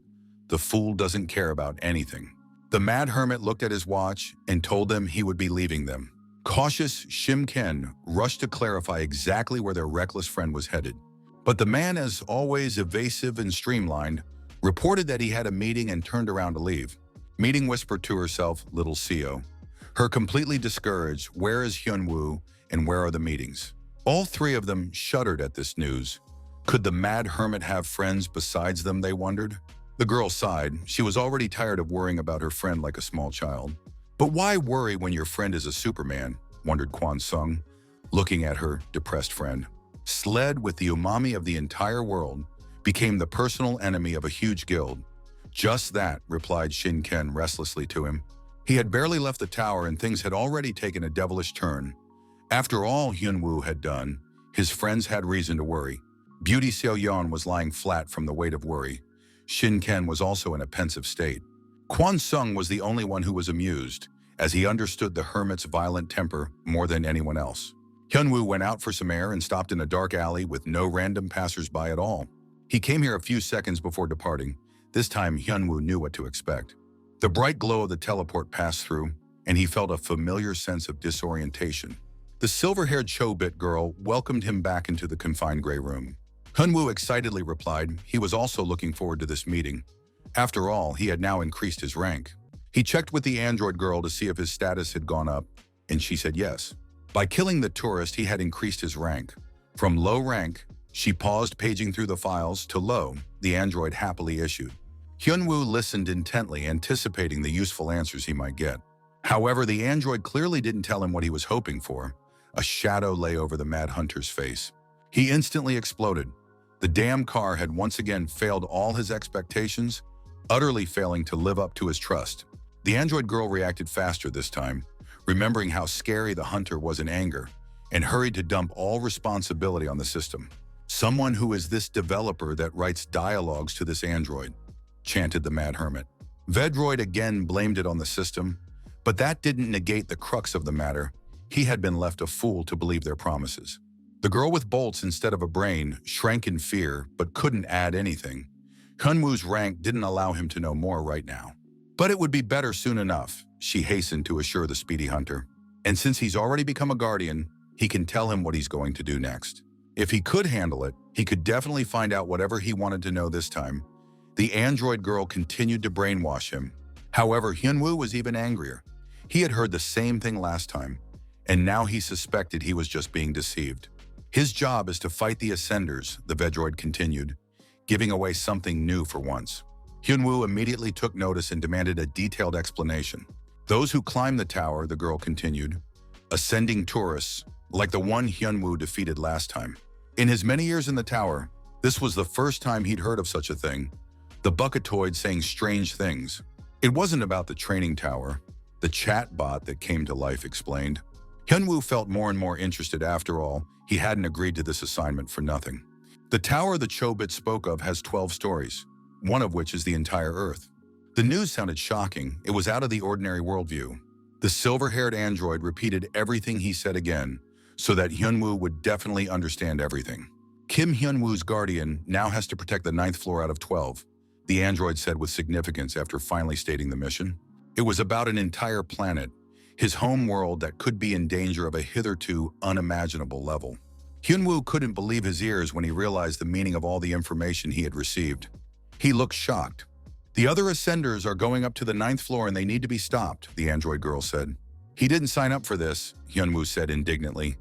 [SPEAKER 1] The fool doesn't care about anything. The Mad Hermit looked at his watch and told them he would be leaving them. Cautious, Shin Ken rushed to clarify exactly where their reckless friend was headed. But the man, as always evasive and streamlined, reported that he had a meeting and turned around to leave. Meeting whispered to herself, little Seo. Her completely discouraged, where is Hyunwoo and where are the meetings? All three of them shuddered at this news. Could the Mad Hermit have friends besides them, they wondered? The girl sighed. She was already tired of worrying about her friend like a small child. But why worry when your friend is a Superman? Wondered Kwon Sung, looking at her depressed friend. sled with the umami of the entire world, became the personal enemy of a huge guild. Just that, replied Shinken restlessly to him. He had barely left the tower and things had already taken a devilish turn. After all Hyunwoo had done, his friends had reason to worry. Beauty Xiaoyan was lying flat from the weight of worry. Shinken was also in a pensive state. Quan Sung was the only one who was amused, as he understood the hermit's violent temper more than anyone else. Hyunwoo went out for some air and stopped in a dark alley with no random passers-by at all. He came here a few seconds before departing. This time, Hyunwoo knew what to expect. The bright glow of the teleport passed through, and he felt a familiar sense of disorientation. The silver-haired Chobit girl welcomed him back into the confined gray room. Hyunwoo excitedly replied he was also looking forward to this meeting. After all, he had now increased his rank. He checked with the android girl to see if his status had gone up, and she said yes. By killing the tourist, he had increased his rank. From low rank, she paused paging through the files, to low, the android happily issued. Hyunwoo listened intently, anticipating the useful answers he might get. However, the android clearly didn't tell him what he was hoping for. A shadow lay over the Mad Hunter's face. He instantly exploded. The damn car had once again failed all his expectations, utterly failing to live up to his trust. The android girl reacted faster this time, remembering how scary the hunter was in anger, and hurried to dump all responsibility on the system. Someone who is this developer that writes dialogues to this android, chanted the Mad Hermit. Vedroid again blamed it on the system, but that didn't negate the crux of the matter. He had been left a fool to believe their promises. The girl with bolts instead of a brain shrank in fear but couldn't add anything. Hyunwoo's rank didn't allow him to know more right now. But it would be better soon enough, she hastened to assure the speedy hunter. And since he's already become a guardian, he can tell him what he's going to do next. If he could handle it, he could definitely find out whatever he wanted to know this time. The android girl continued to brainwash him. However, Hyunwoo was even angrier. He had heard the same thing last time, and now he suspected he was just being deceived. His job is to fight the Ascenders, the Vedroid continued, giving away something new for once. Hyunwoo immediately took notice and demanded a detailed explanation. Those who climb the tower, the girl continued, ascending tourists, like the one Hyunwoo defeated last time. In his many years in the tower, this was the first time he'd heard of such a thing. The bucketoid saying strange things. It wasn't about the training tower. The chat bot that came to life explained. Hyunwoo felt more and more interested. After all, he hadn't agreed to this assignment for nothing. The tower the Chobit spoke of has 12 stories, one of which is the entire Earth. The news sounded shocking. It was out of the ordinary worldview. The silver-haired android repeated everything he said again, so that Hyunwoo would definitely understand everything. Kim Hyunwoo's guardian now has to protect the 9th floor out of 12, the android said with significance after finally stating the mission. It was about an entire planet, his home world that could be in danger of a hitherto unimaginable level. Hyunwoo couldn't believe his ears when he realized the meaning of all the information he had received. He looked shocked. The other Ascenders are going up to the 9th floor and they need to be stopped, the android girl said. He didn't sign up for this, Hyunwoo said indignantly.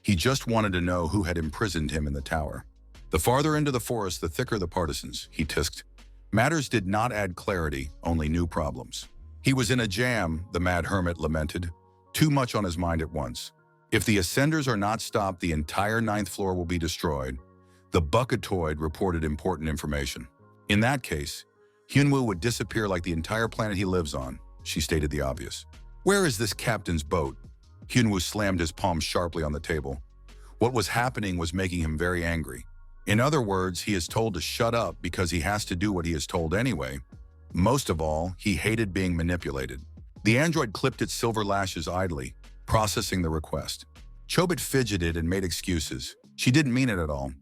[SPEAKER 1] He just wanted to know who had imprisoned him in the tower. The farther into the forest, the thicker the partisans, he tisked. Matters did not add clarity, only new problems. He was in a jam, the Mad Hermit lamented. Too much on his mind at once. If the Ascenders are not stopped, the entire 9th floor will be destroyed. The bucketoid reported important information. In that case, Hyunwoo would disappear like the entire planet he lives on, she stated the obvious. Where is this captain's boat? Hyunwoo slammed his palm sharply on the table. What was happening was making him very angry. In other words, he is told to shut up because he has to do what he is told anyway. Most of all, he hated being manipulated. The android clipped its silver lashes idly, processing the request. Chobit fidgeted and made excuses. She didn't mean it at all.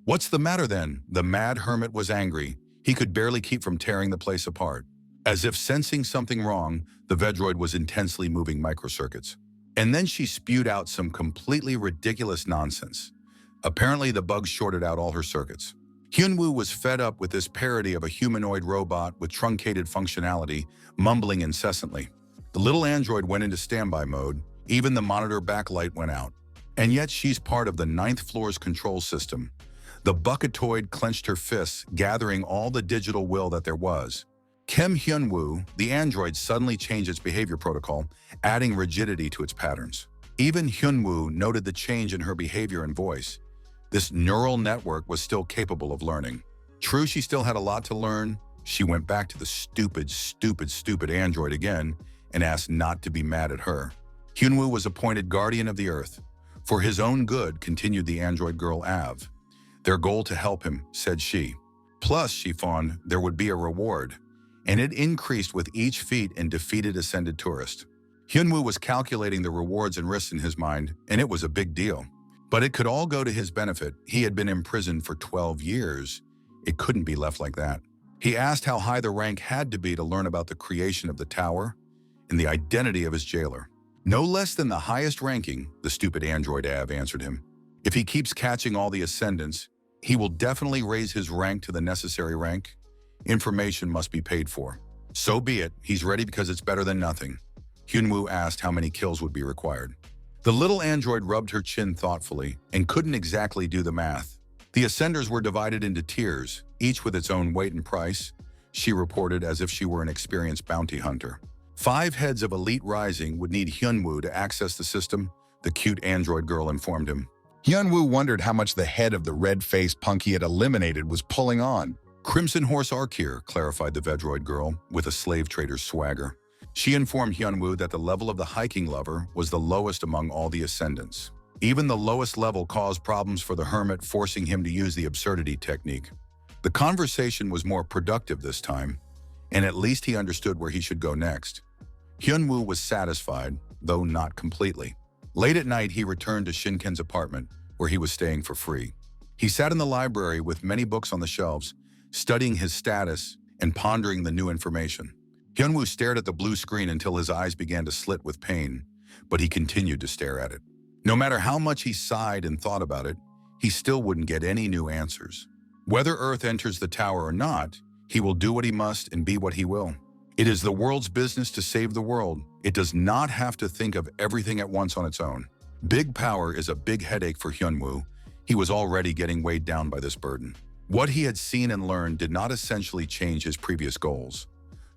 [SPEAKER 1] What's the matter then? The Mad Hermit was angry. He could barely keep from tearing the place apart. As if sensing something wrong, the Vedroid was intensely moving microcircuits. And then she spewed out some completely ridiculous nonsense. Apparently, the bug shorted out all her circuits. Hyunwoo was fed up with this parody of a humanoid robot with truncated functionality, mumbling incessantly. The little android went into standby mode. Even the monitor backlight went out. And yet she's part of the 9th floor's control system. The bucketoid clenched her fists, gathering all the digital will that there was. Kim Hyunwoo, the android, suddenly changed its behavior protocol, adding rigidity to its patterns. Even Hyunwoo noted the change in her behavior and voice. This neural network was still capable of learning. True, she still had a lot to learn. She went back to the stupid android again and asked not to be mad at her. Hyunwoo was appointed guardian of the Earth. For his own good, continued the android girl Av. Their goal to help him, said she. Plus, she fawned, there would be a reward. And it increased with each feat and defeated ascended tourist. Hyunwoo was calculating the rewards and risks in his mind, and it was a big deal. But it could all go to his benefit. He had been imprisoned for 12 years. It couldn't be left like that. He asked how high the rank had to be to learn about the creation of the tower and the identity of his jailer. No less than the highest ranking, the stupid android Av answered him. If he keeps catching all the ascendants, he will definitely raise his rank to the necessary rank. Information must be paid for. So be it, he's ready because it's better than nothing. Hyunwoo asked how many kills would be required. The little android rubbed her chin thoughtfully and couldn't exactly do the math. The ascenders were divided into tiers, each with its own weight and price, she reported as if she were an experienced bounty hunter. 5 heads of elite rising would need Hyunwoo to access the system, the cute android girl informed him.
[SPEAKER 2] Hyunwoo wondered how much the head of the red-faced punk he had eliminated was pulling on.
[SPEAKER 1] Crimson Horse Arkir, clarified the Vedroid girl, with a slave trader's swagger. She informed Hyunwoo that the level of the hiking lover was the lowest among all the ascendants. Even the lowest level caused problems for the hermit, forcing him to use the absurdity technique. The conversation was more productive this time, and at least he understood where he should go next. Hyunwoo was satisfied, though not completely. Late at night, he returned to Shinken's apartment, where he was staying for free. He sat in the library with many books on the shelves, studying his status and pondering the new information. Hyunwoo stared at the blue screen until his eyes began to slit with pain, but he continued to stare at it. No matter how much he sighed and thought about it, he still wouldn't get any new answers. Whether Earth enters the tower or not, he will do what he must and be what he will. It is the world's business to save the world. It does not have to think of everything at once on its own. Big power is a big headache for Hyunwoo. He was already getting weighed down by this burden. What he had seen and learned did not essentially change his previous goals,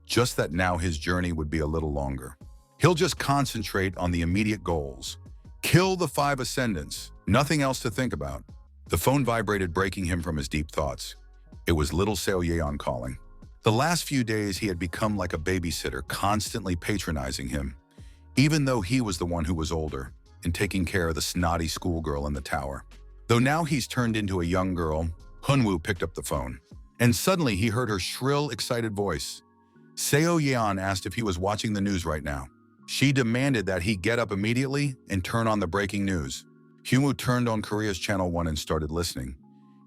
[SPEAKER 1] just that now his journey would be a little longer. He'll just concentrate on the immediate goals. Kill the 5 ascendants, nothing else to think about. The phone vibrated, breaking him from his deep thoughts. It was little Seo Yeon calling. The last few days he had become like a babysitter, constantly patronizing him, even though he was the one who was older and taking care of the snotty schoolgirl in the tower. Though now he's turned into a young girl, Hyunwoo picked up the phone, and suddenly he heard her shrill, excited voice. Seo Yeon asked if he was watching the news right now. She demanded that he get up immediately and turn on the breaking news. Hyunwoo turned on Korea's Channel 1 and started listening.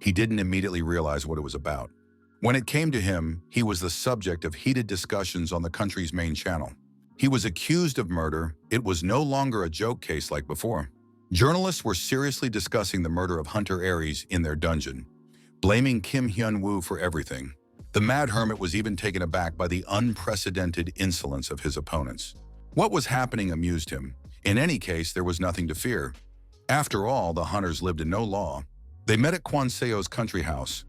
[SPEAKER 1] He didn't immediately realize what it was about. When it came to him, he was the subject of heated discussions on the country's main channel. He was accused of murder. It was no longer a joke case like before. Journalists were seriously discussing the murder of Hunter Aries in their dungeon, blaming Kim Hyunwoo for everything. The mad hermit was even taken aback by the unprecedented insolence of his opponents. What was happening amused him. In any case, there was nothing to fear. After all, the hunters lived in no law. They met at Kwon Seo's country house.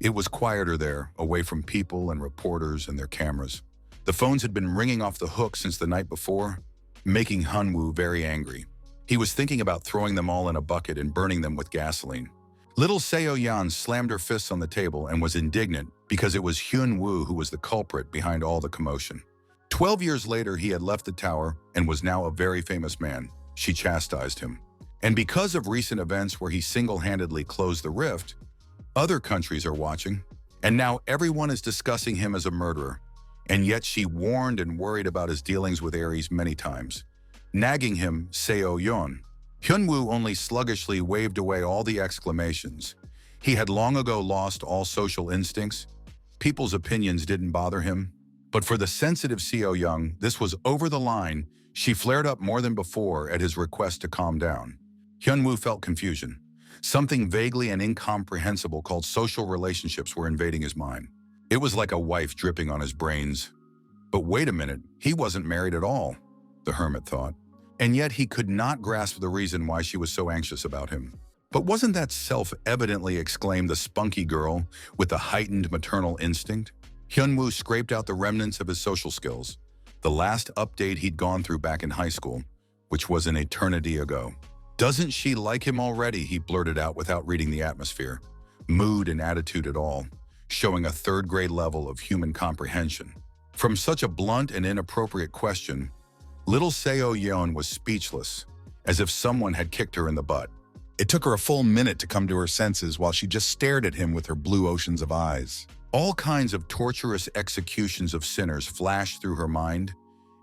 [SPEAKER 1] It was quieter there, away from people and reporters and their cameras. The phones had been ringing off the hook since the night before, making Hyunwoo very angry. He was thinking about throwing them all in a bucket and burning them with gasoline. Little Seo Yeon slammed her fists on the table and was indignant because it was Hyunwoo who was the culprit behind all the commotion. 12 years later, he had left the tower and was now a very famous man. She chastised him. And because of recent events where he single-handedly closed the rift, other countries are watching, and now everyone is discussing him as a murderer. And yet she warned and worried about his dealings with Aries many times, nagging him, Seo Yeon. Hyunwoo only sluggishly waved away all the exclamations. He had long ago lost all social instincts. People's opinions didn't bother him. But for the sensitive Seo Yeon, this was over the line. She flared up more than before at his request to calm down. Hyunwoo felt confusion. Something vaguely and incomprehensible called social relationships were invading his mind. It was like a wife dripping on his brains. But wait a minute, he wasn't married at all, the hermit thought. And yet he could not grasp the reason why she was so anxious about him. But wasn't that self-evidently, exclaimed the spunky girl with the heightened maternal instinct? Hyunwoo scraped out the remnants of his social skills, the last update he'd gone through back in high school, which was an eternity ago. Doesn't she like him already? He blurted out without reading the atmosphere, mood and attitude at all, showing a third-grade level of human comprehension. From such a blunt and inappropriate question, little Seo Yeon was speechless, as if someone had kicked her in the butt.
[SPEAKER 2] It took her a full minute to come to her senses while she just stared at him with her blue oceans of eyes.
[SPEAKER 1] All kinds of torturous executions of sinners flashed through her mind,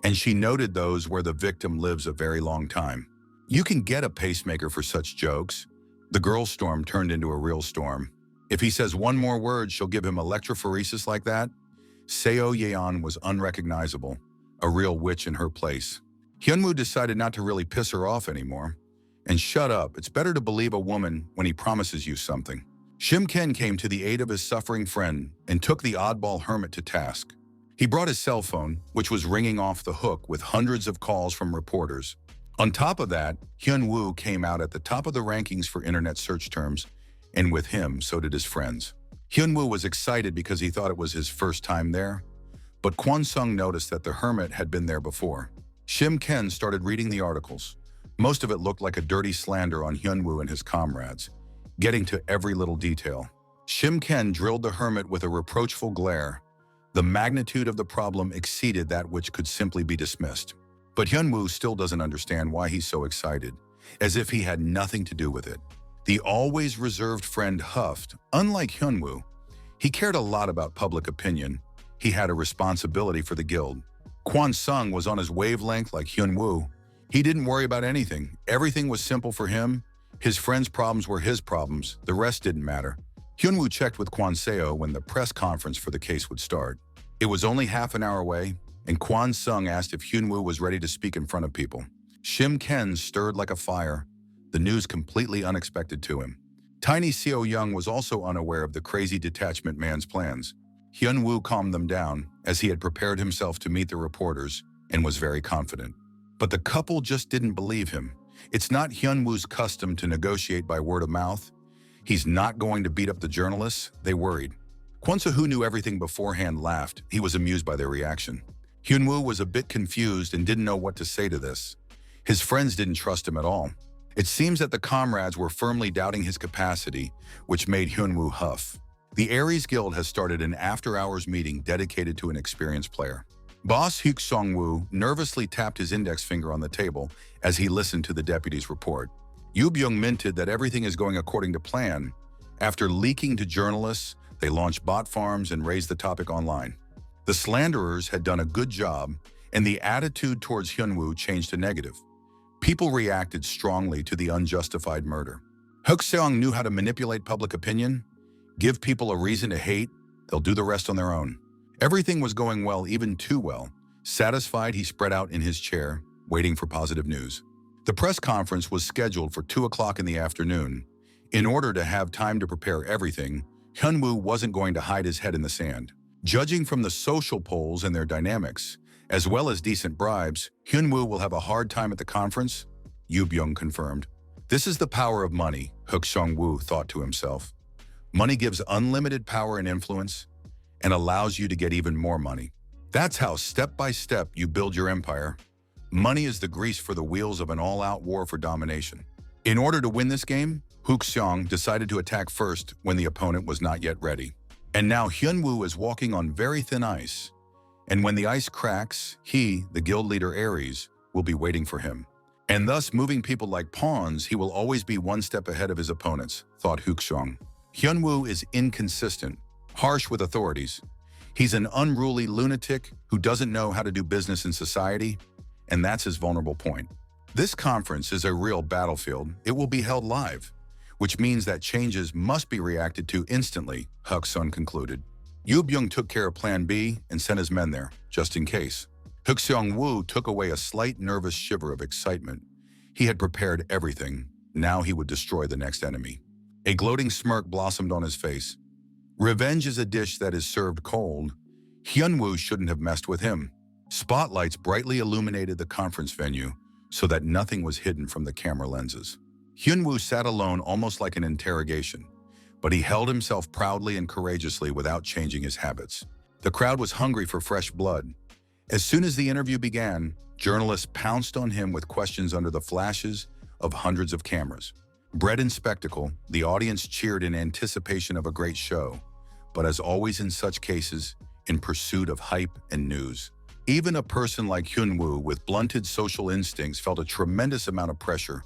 [SPEAKER 1] and she noted those where the victim lives a very long time. You can get a pacemaker for such jokes. The girl's storm turned into a real storm. If he says one more word, she'll give him electrophoresis like that. Seo Yeon was unrecognizable, a real witch in her place. Hyunwoo decided not to really piss her off anymore. And shut up, it's better to believe a woman when he promises you something. Shim Ken came to the aid of his suffering friend and took the oddball hermit to task. He brought his cell phone, which was ringing off the hook with hundreds of calls from reporters. On top of that, Hyunwoo came out at the top of the rankings for internet search terms, and with him, so did his friends. Hyunwoo was excited because he thought it was his first time there, but Kwon Sung noticed that the hermit had been there before. Shim Ken started reading the articles. Most of it looked like a dirty slander on Hyunwoo and his comrades, getting to every little detail. Shim Ken drilled the hermit with a reproachful glare. The magnitude of the problem exceeded that which could simply be dismissed. But Hyunwoo still doesn't understand why he's so excited, as if he had nothing to do with it. The always reserved friend huffed. Unlike Hyunwoo, he cared a lot about public opinion. He had a responsibility for the guild. Kwon Sung was on his wavelength like Hyunwoo. He didn't worry about anything. Everything was simple for him. His friends' problems were his problems. The rest didn't matter. Hyunwoo checked with Kwon Seo when the press conference for the case would start. It was only half an hour away, and Kwon Sung asked if Hyunwoo was ready to speak in front of people. Shim Ken stirred like a fire, the news completely unexpected to him. Tiny Seo Young was also unaware of the crazy detachment man's plans. Hyunwoo calmed them down, as he had prepared himself to meet the reporters, and was very confident. But the couple just didn't believe him. It's not Hyunwoo's custom to negotiate by word of mouth. He's not going to beat up the journalists, they worried. Kwon Soo, who knew everything beforehand, laughed. He was amused by their reaction. Hyunwoo was a bit confused and didn't know what to say to this. His friends didn't trust him at all. It seems that the comrades were firmly doubting his capacity, which made Hyunwoo huff. The Aries Guild has started an after-hours meeting dedicated to an experienced player. Boss Hyuk Song-woo nervously tapped his index finger on the table as he listened to the deputy's report. Yoo Byung minted that everything is going according to plan. After leaking to journalists, they launched bot farms and raised the topic online. The slanderers had done a good job, and the attitude towards Hyunwoo changed to negative. People reacted strongly to the unjustified murder. Hyuk Seong knew how to manipulate public opinion. Give people a reason to hate, they'll do the rest on their own. Everything was going well, even too well. Satisfied, he spread out in his chair, waiting for positive news. The press conference was scheduled for 2 o'clock in the afternoon. In order to have time to prepare everything, Hyunwoo wasn't going to hide his head in the sand. Judging from the social polls and their dynamics, as well as decent bribes, Hyunwoo will have a hard time at the conference, Yoo Byung confirmed. This is the power of money, Hyuk Song-woo thought to himself. Money gives unlimited power and influence, and allows you to get even more money. That's how, step by step, you build your empire. Money is the grease for the wheels of an all-out war for domination. In order to win this game, Hyuk Seong decided to attack first when the opponent was not yet ready. And now Hyunwoo is walking on very thin ice. And when the ice cracks, he, the guild leader Aries, will be waiting for him. And thus, moving people like pawns, he will always be one step ahead of his opponents, thought Hyuk Seong. Hyunwoo is inconsistent, harsh with authorities. He's an unruly lunatic who doesn't know how to do business in society, and that's his vulnerable point. This conference is a real battlefield. It will be held live, which means that changes must be reacted to instantly, Hyuk Sun concluded. Yoo Byung took care of Plan B and sent his men there, just in case. Hyuk Seong-woo took away a slight nervous shiver of excitement. He had prepared everything. Now he would destroy the next enemy. A gloating smirk blossomed on his face. Revenge is a dish that is served cold. Hyunwoo shouldn't have messed with him. Spotlights brightly illuminated the conference venue so that nothing was hidden from the camera lenses. Hyunwoo sat alone almost like an interrogation, but he held himself proudly and courageously without changing his habits. The crowd was hungry for fresh blood. As soon as the interview began, journalists pounced on him with questions under the flashes of hundreds of cameras. Bred in spectacle, the audience cheered in anticipation of a great show, but as always in such cases, in pursuit of hype and news. Even a person like Hyunwoo with blunted social instincts felt a tremendous amount of pressure,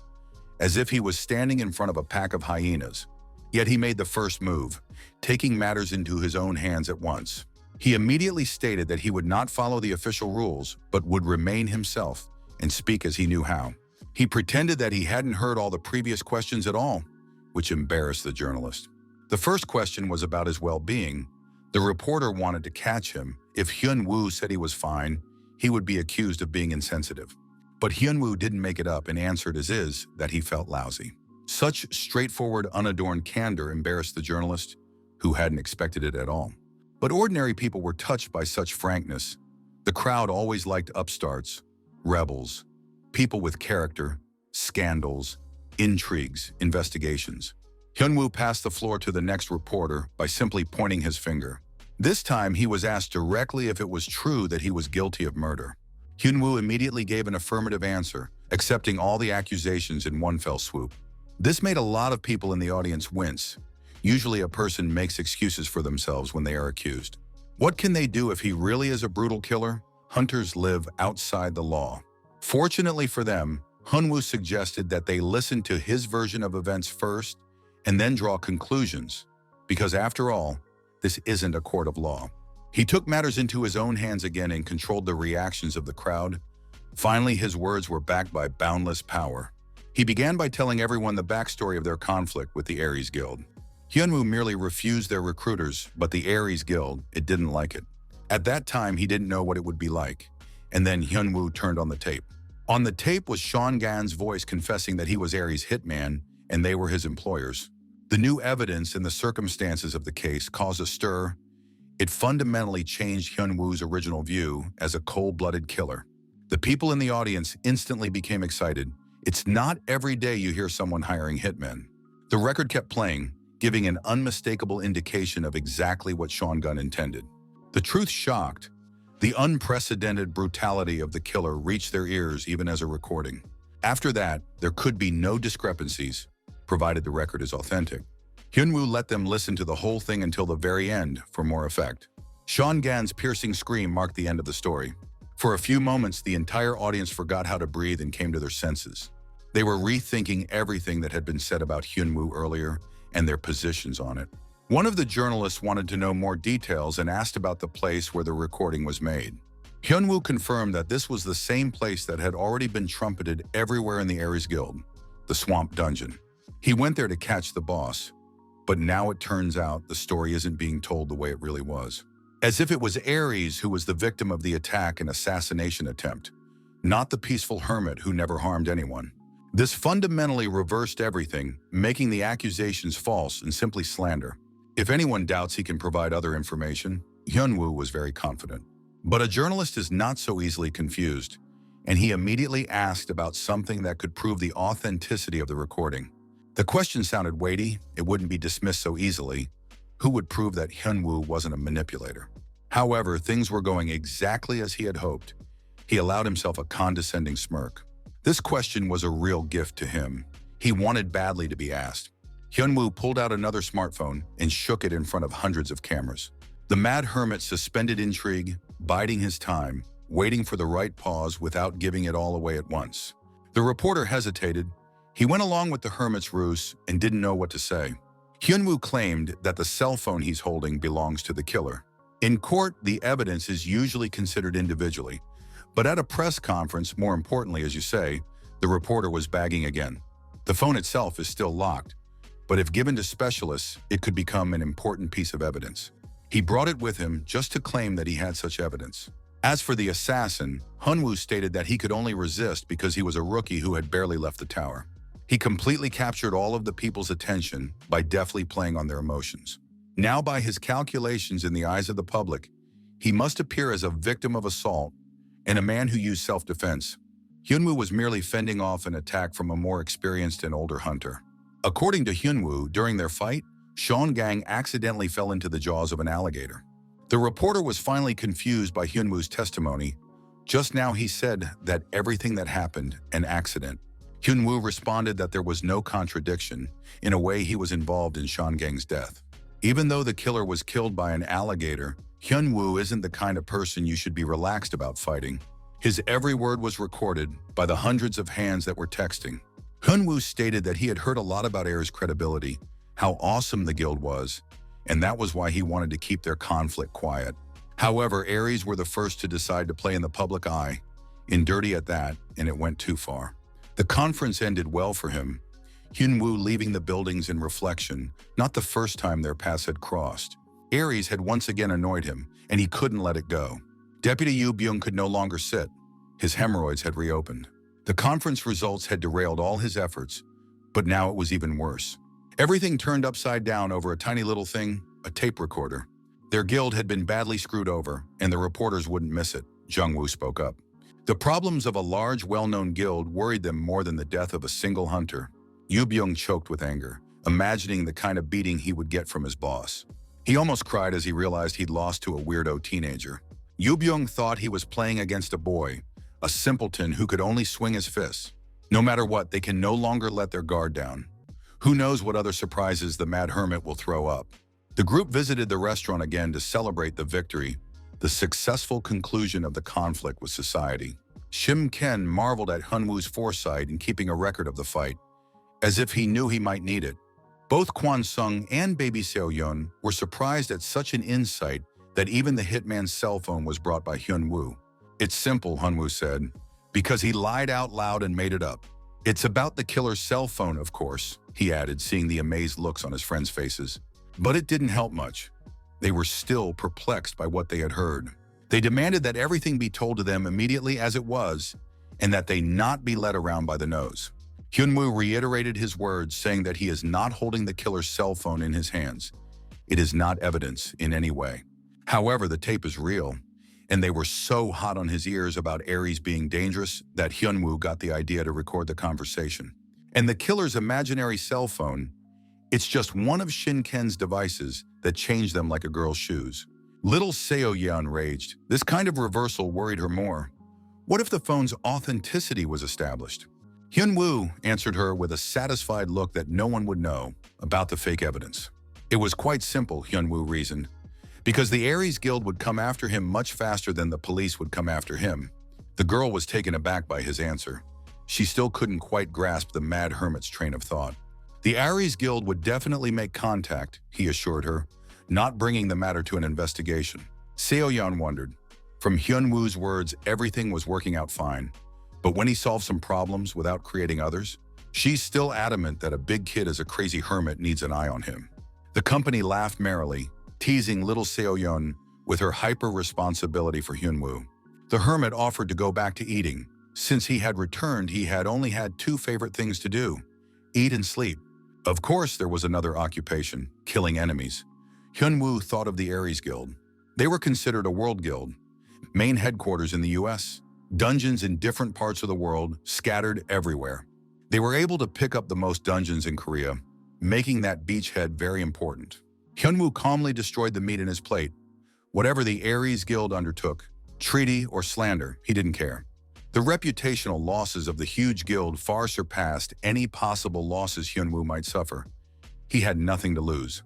[SPEAKER 1] as if he was standing in front of a pack of hyenas. Yet he made the first move, taking matters into his own hands at once. He immediately stated that he would not follow the official rules, but would remain himself and speak as he knew how. He pretended that he hadn't heard all the previous questions at all, which embarrassed the journalist. The first question was about his well-being. The reporter wanted to catch him. If Hyunwoo said he was fine, he would be accused of being insensitive. But Hyunwoo didn't make it up and answered as is that he felt lousy. Such straightforward, unadorned candor embarrassed the journalist, who hadn't expected it at all. But ordinary people were touched by such frankness. The crowd always liked upstarts, rebels, people with character, scandals, intrigues, investigations. Hyunwoo passed the floor to the next reporter by simply pointing his finger. This time, he was asked directly if it was true that he was guilty of murder. Hyunwoo immediately gave an affirmative answer, accepting all the accusations in one fell swoop. This made a lot of people in the audience wince. Usually a person makes excuses for themselves when they are accused. What can they do if he really is a brutal killer? Hunters live outside the law. Fortunately for them, Hyunwoo suggested that they listen to his version of events first and then draw conclusions, because after all, this isn't a court of law. He took matters into his own hands again and controlled the reactions of the crowd. Finally, his words were backed by boundless power. He began by telling everyone the backstory of their conflict with the Aries Guild. Hyunwoo merely refused their recruiters, but the Aries Guild, it didn't like it. At that time, he didn't know what it would be like. And then Hyunwoo turned on the tape. On the tape was Sean Gan's voice confessing that he was Aries' hitman and they were his employers. The new evidence and the circumstances of the case caused a stir. It fundamentally changed Hyunwoo's original view as a cold-blooded killer. The people in the audience instantly became excited. It's not every day you hear someone hiring hitmen. The record kept playing, giving an unmistakable indication of exactly what Sean Gunn intended. The truth shocked. The unprecedented brutality of the killer reached their ears even as a recording. After that, there could be no discrepancies, provided the record is authentic. Hyunwoo let them listen to the whole thing until the very end for more effect. Sean Gan's piercing scream marked the end of the story. For a few moments, the entire audience forgot how to breathe and came to their senses. They were rethinking everything that had been said about Hyunwoo earlier and their positions on it. One of the journalists wanted to know more details and asked about the place where the recording was made. Hyunwoo confirmed that this was the same place that had already been trumpeted everywhere in the Aries Guild, the Swamp Dungeon. He went there to catch the boss, but now it turns out the story isn't being told the way it really was. As if it was Aries who was the victim of the attack and assassination attempt, not the peaceful hermit who never harmed anyone. This fundamentally reversed everything, making the accusations false and simply slander. If anyone doubts he can provide other information, Hyunwoo was very confident. But a journalist is not so easily confused, and he immediately asked about something that could prove the authenticity of the recording. The question sounded weighty. It wouldn't be dismissed so easily. Who would prove that Hyunwoo wasn't a manipulator? However, things were going exactly as he had hoped. He allowed himself a condescending smirk. This question was a real gift to him. He wanted badly to be asked. Hyunwoo pulled out another smartphone and shook it in front of hundreds of cameras. The mad hermit suspended intrigue, biding his time, waiting for the right pause without giving it all away at once. The reporter hesitated. He went along with the hermit's ruse and didn't know what to say. Hyunwoo claimed that the cell phone he's holding belongs to the killer. In court, the evidence is usually considered individually, but at a press conference, more importantly, as you say, the reporter was bagging again. The phone itself is still locked, but if given to specialists, it could become an important piece of evidence. He brought it with him just to claim that he had such evidence. As for the assassin, Hyunwoo stated that he could only resist because he was a rookie who had barely left the tower. He completely captured all of the people's attention by deftly playing on their emotions. Now, by his calculations in the eyes of the public, he must appear as a victim of assault and a man who used self-defense. Hyunwoo was merely fending off an attack from a more experienced and older hunter. According to Hyunwoo, during their fight, Sean Gang accidentally fell into the jaws of an alligator. The reporter was finally confused by Hyunwoo's testimony. Just now he said that everything that happened, an accident. Hyun-woo responded that there was no contradiction. In a way, he was involved in Gang's death. Even though the killer was killed by an alligator, Hyun-woo isn't the kind of person you should be relaxed about fighting. His every word was recorded by the hundreds of hands that were texting. Hyun-woo stated that he had heard a lot about Air's credibility, how awesome the guild was, and that was why he wanted to keep their conflict quiet. However, Aries were the first to decide to play in the public eye, in dirty at that, and it went too far. The conference ended well for him, Hyun-woo leaving the buildings in reflection, not the first time their paths had crossed. Aries had once again annoyed him, and he couldn't let it go. Deputy Yoo Byung could no longer sit. His hemorrhoids had reopened. The conference results had derailed all his efforts, but now it was even worse. Everything turned upside down over a tiny little thing, a tape recorder. Their guild had been badly screwed over, and the reporters wouldn't miss it, Jung-woo spoke up. The problems of a large, well-known guild worried them more than the death of a single hunter. Yoo Byung choked with anger, imagining the kind of beating he would get from his boss. He almost cried as he realized he'd lost to a weirdo teenager. Yoo Byung thought he was playing against a boy, a simpleton who could only swing his fists. No matter what, they can no longer let their guard down. Who knows what other surprises the Mad Hermit will throw up. The group visited the restaurant again to celebrate the victory, the successful conclusion of the conflict with society. Shim Ken marveled at Hyun-woo's foresight in keeping a record of the fight, as if he knew he might need it. Both Kwon Sung and baby Seo-yeon were surprised at such an insight that even the hitman's cell phone was brought by Hyun-woo. It's simple, Hyun-woo said, because he lied out loud and made it up. It's about the killer's cell phone, of course, he added, seeing the amazed looks on his friends' faces. But it didn't help much. They were still perplexed by what they had heard. They demanded that everything be told to them immediately as it was, and that they not be led around by the nose. Hyun-woo reiterated his words, saying that he is not holding the killer's cell phone in his hands. It is not evidence in any way. However, the tape is real, and they were so hot on his ears about Aries being dangerous that Hyun-woo got the idea to record the conversation. And the killer's imaginary cell phone, it's just one of Shin Ken's devices that changed them like a girl's shoes. Little Seo-yeon raged. This kind of reversal worried her more. What if the phone's authenticity was established? Hyun-woo answered her with a satisfied look that no one would know about the fake evidence. It was quite simple, Hyun-woo reasoned, because the Aries Guild would come after him much faster than the police would come after him. The girl was taken aback by his answer. She still couldn't quite grasp the Mad Hermit's train of thought. The Aries Guild would definitely make contact, he assured her, not bringing the matter to an investigation. Seo-yeon wondered. From Hyun-woo's words, everything was working out fine. But when he solved some problems without creating others, she's still adamant that a big kid as a crazy hermit needs an eye on him. The company laughed merrily, teasing little Seo-yeon with her hyper-responsibility for Hyun-woo. The hermit offered to go back to eating. Since he had returned, he had only had two favorite things to do: eat and sleep. Of course, there was another occupation: killing enemies. Hyun-woo thought of the Aries Guild. They were considered a world guild. Main headquarters in the US. Dungeons in different parts of the world, scattered everywhere. They were able to pick up the most dungeons in Korea, making that beachhead very important. Hyun-woo calmly destroyed the meat in his plate. Whatever the Aries Guild undertook, treaty or slander, he didn't care. The reputational losses of the huge guild far surpassed any possible losses Hyun-woo might suffer. He had nothing to lose.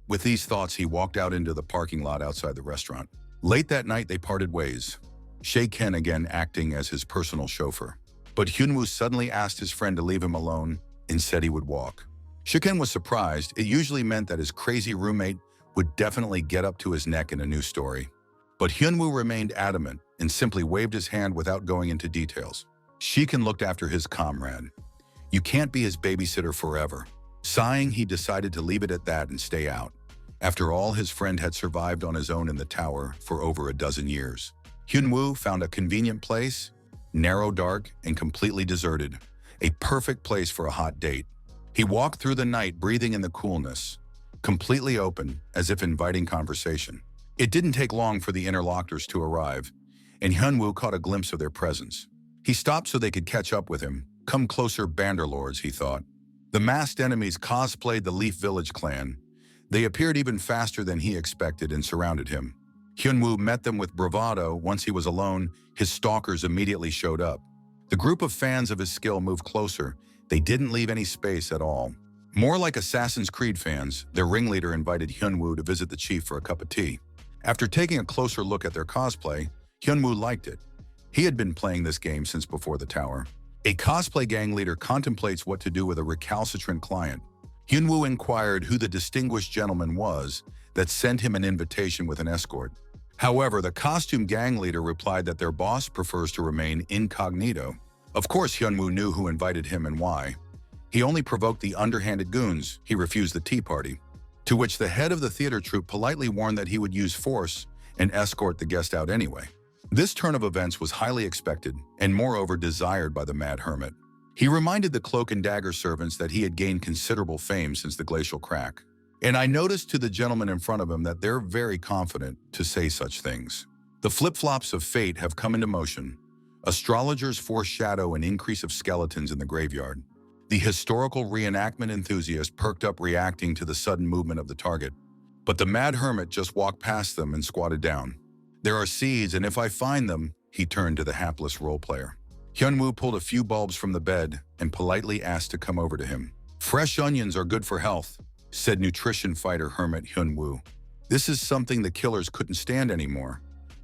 [SPEAKER 1] With these thoughts, he walked out into the parking lot outside the restaurant. Late that night, they parted ways, Shae Ken again acting as his personal chauffeur. But Hyun-woo suddenly asked his friend to leave him alone and said he would walk. Shae Ken was surprised. It usually meant that his crazy roommate would definitely get up to his neck in a new story. But Hyun-woo remained adamant and simply waved his hand without going into details. Shae Ken looked after his comrade. You can't be his babysitter forever. Sighing, he decided to leave it at that and stay out. After all, his friend had survived on his own in the tower for over a dozen years. Hyun-woo found a convenient place, narrow, dark, and completely deserted. A perfect place for a hot date. He walked through the night, breathing in the coolness, completely open, as if inviting conversation. It didn't take long for the interlocutors to arrive, and Hyun-woo caught a glimpse of their presence. He stopped so they could catch up with him. Come closer, Banderlords, he thought. The masked enemies cosplayed the Leaf Village clan. They appeared even faster than he expected and surrounded him. Hyun-woo met them with bravado. Once he was alone, his stalkers immediately showed up. The group of fans of his skill moved closer. They didn't leave any space at all. More like Assassin's Creed fans, their ringleader invited Hyunwoo to visit the chief for a cup of tea. After taking a closer look at their cosplay, Hyunwoo liked it. He had been playing this game since before the tower. A cosplay gang leader contemplates what to do with a recalcitrant client. Hyunwoo inquired who the distinguished gentleman was that sent him an invitation with an escort. However, the costume gang leader replied that their boss prefers to remain incognito. Of course, Hyunwoo knew who invited him and why. He only provoked the underhanded goons. He refused the tea party, to which the head of the theater troupe politely warned that he would use force and escort the guest out anyway. This turn of events was highly expected and moreover desired by the Mad Hermit. He reminded the cloak and dagger servants that he had gained considerable fame since the glacial crack. And I noticed to the gentleman in front of him that they're very confident to say such things. The flip-flops of fate have come into motion. Astrologers foreshadow an increase of skeletons in the graveyard. The historical reenactment enthusiast perked up reacting to the sudden movement of the target. But the Mad Hermit just walked past them and squatted down. There are seeds, and if I find them, he turned to the hapless role player. Hyunwoo pulled a few bulbs from the bed and politely asked to come over to him. Fresh onions are good for health, said nutrition fighter Hermit Hyunwoo. This is something the killers couldn't stand anymore.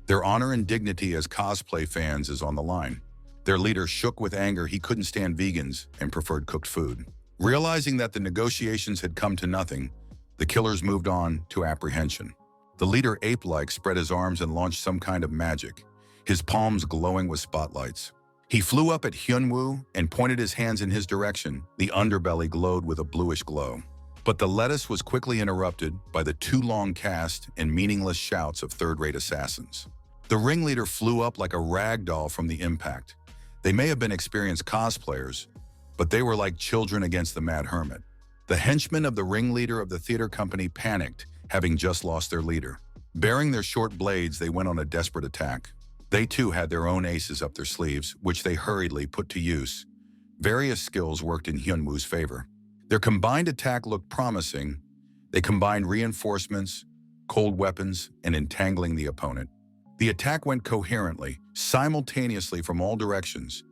[SPEAKER 1] Their honor and dignity as cosplay fans is on the line. Their leader shook with anger. He couldn't stand vegans and preferred cooked food. Realizing that the negotiations had come to nothing, the killers moved on to apprehension. The leader ape-like spread his arms and launched some kind of magic, his palms glowing with spotlights. He flew up at Hyunwoo and pointed his hands in his direction. The underbelly glowed with a bluish glow. But the lettuce was quickly interrupted by the too long cast and meaningless shouts of third-rate assassins. The ringleader flew up like a rag doll from the impact. They may have been experienced cosplayers, but they were like children against the Mad Hermit. The henchmen of the ringleader of the theater company panicked, having just lost their leader. Bearing their short blades, they went on a desperate attack. They too had their own aces up their sleeves, which they hurriedly put to use. Various skills worked in Hyunwoo's favor. Their combined attack looked promising. They combined reinforcements, cold weapons, and entangling the opponent. The attack went coherently, simultaneously from all directions.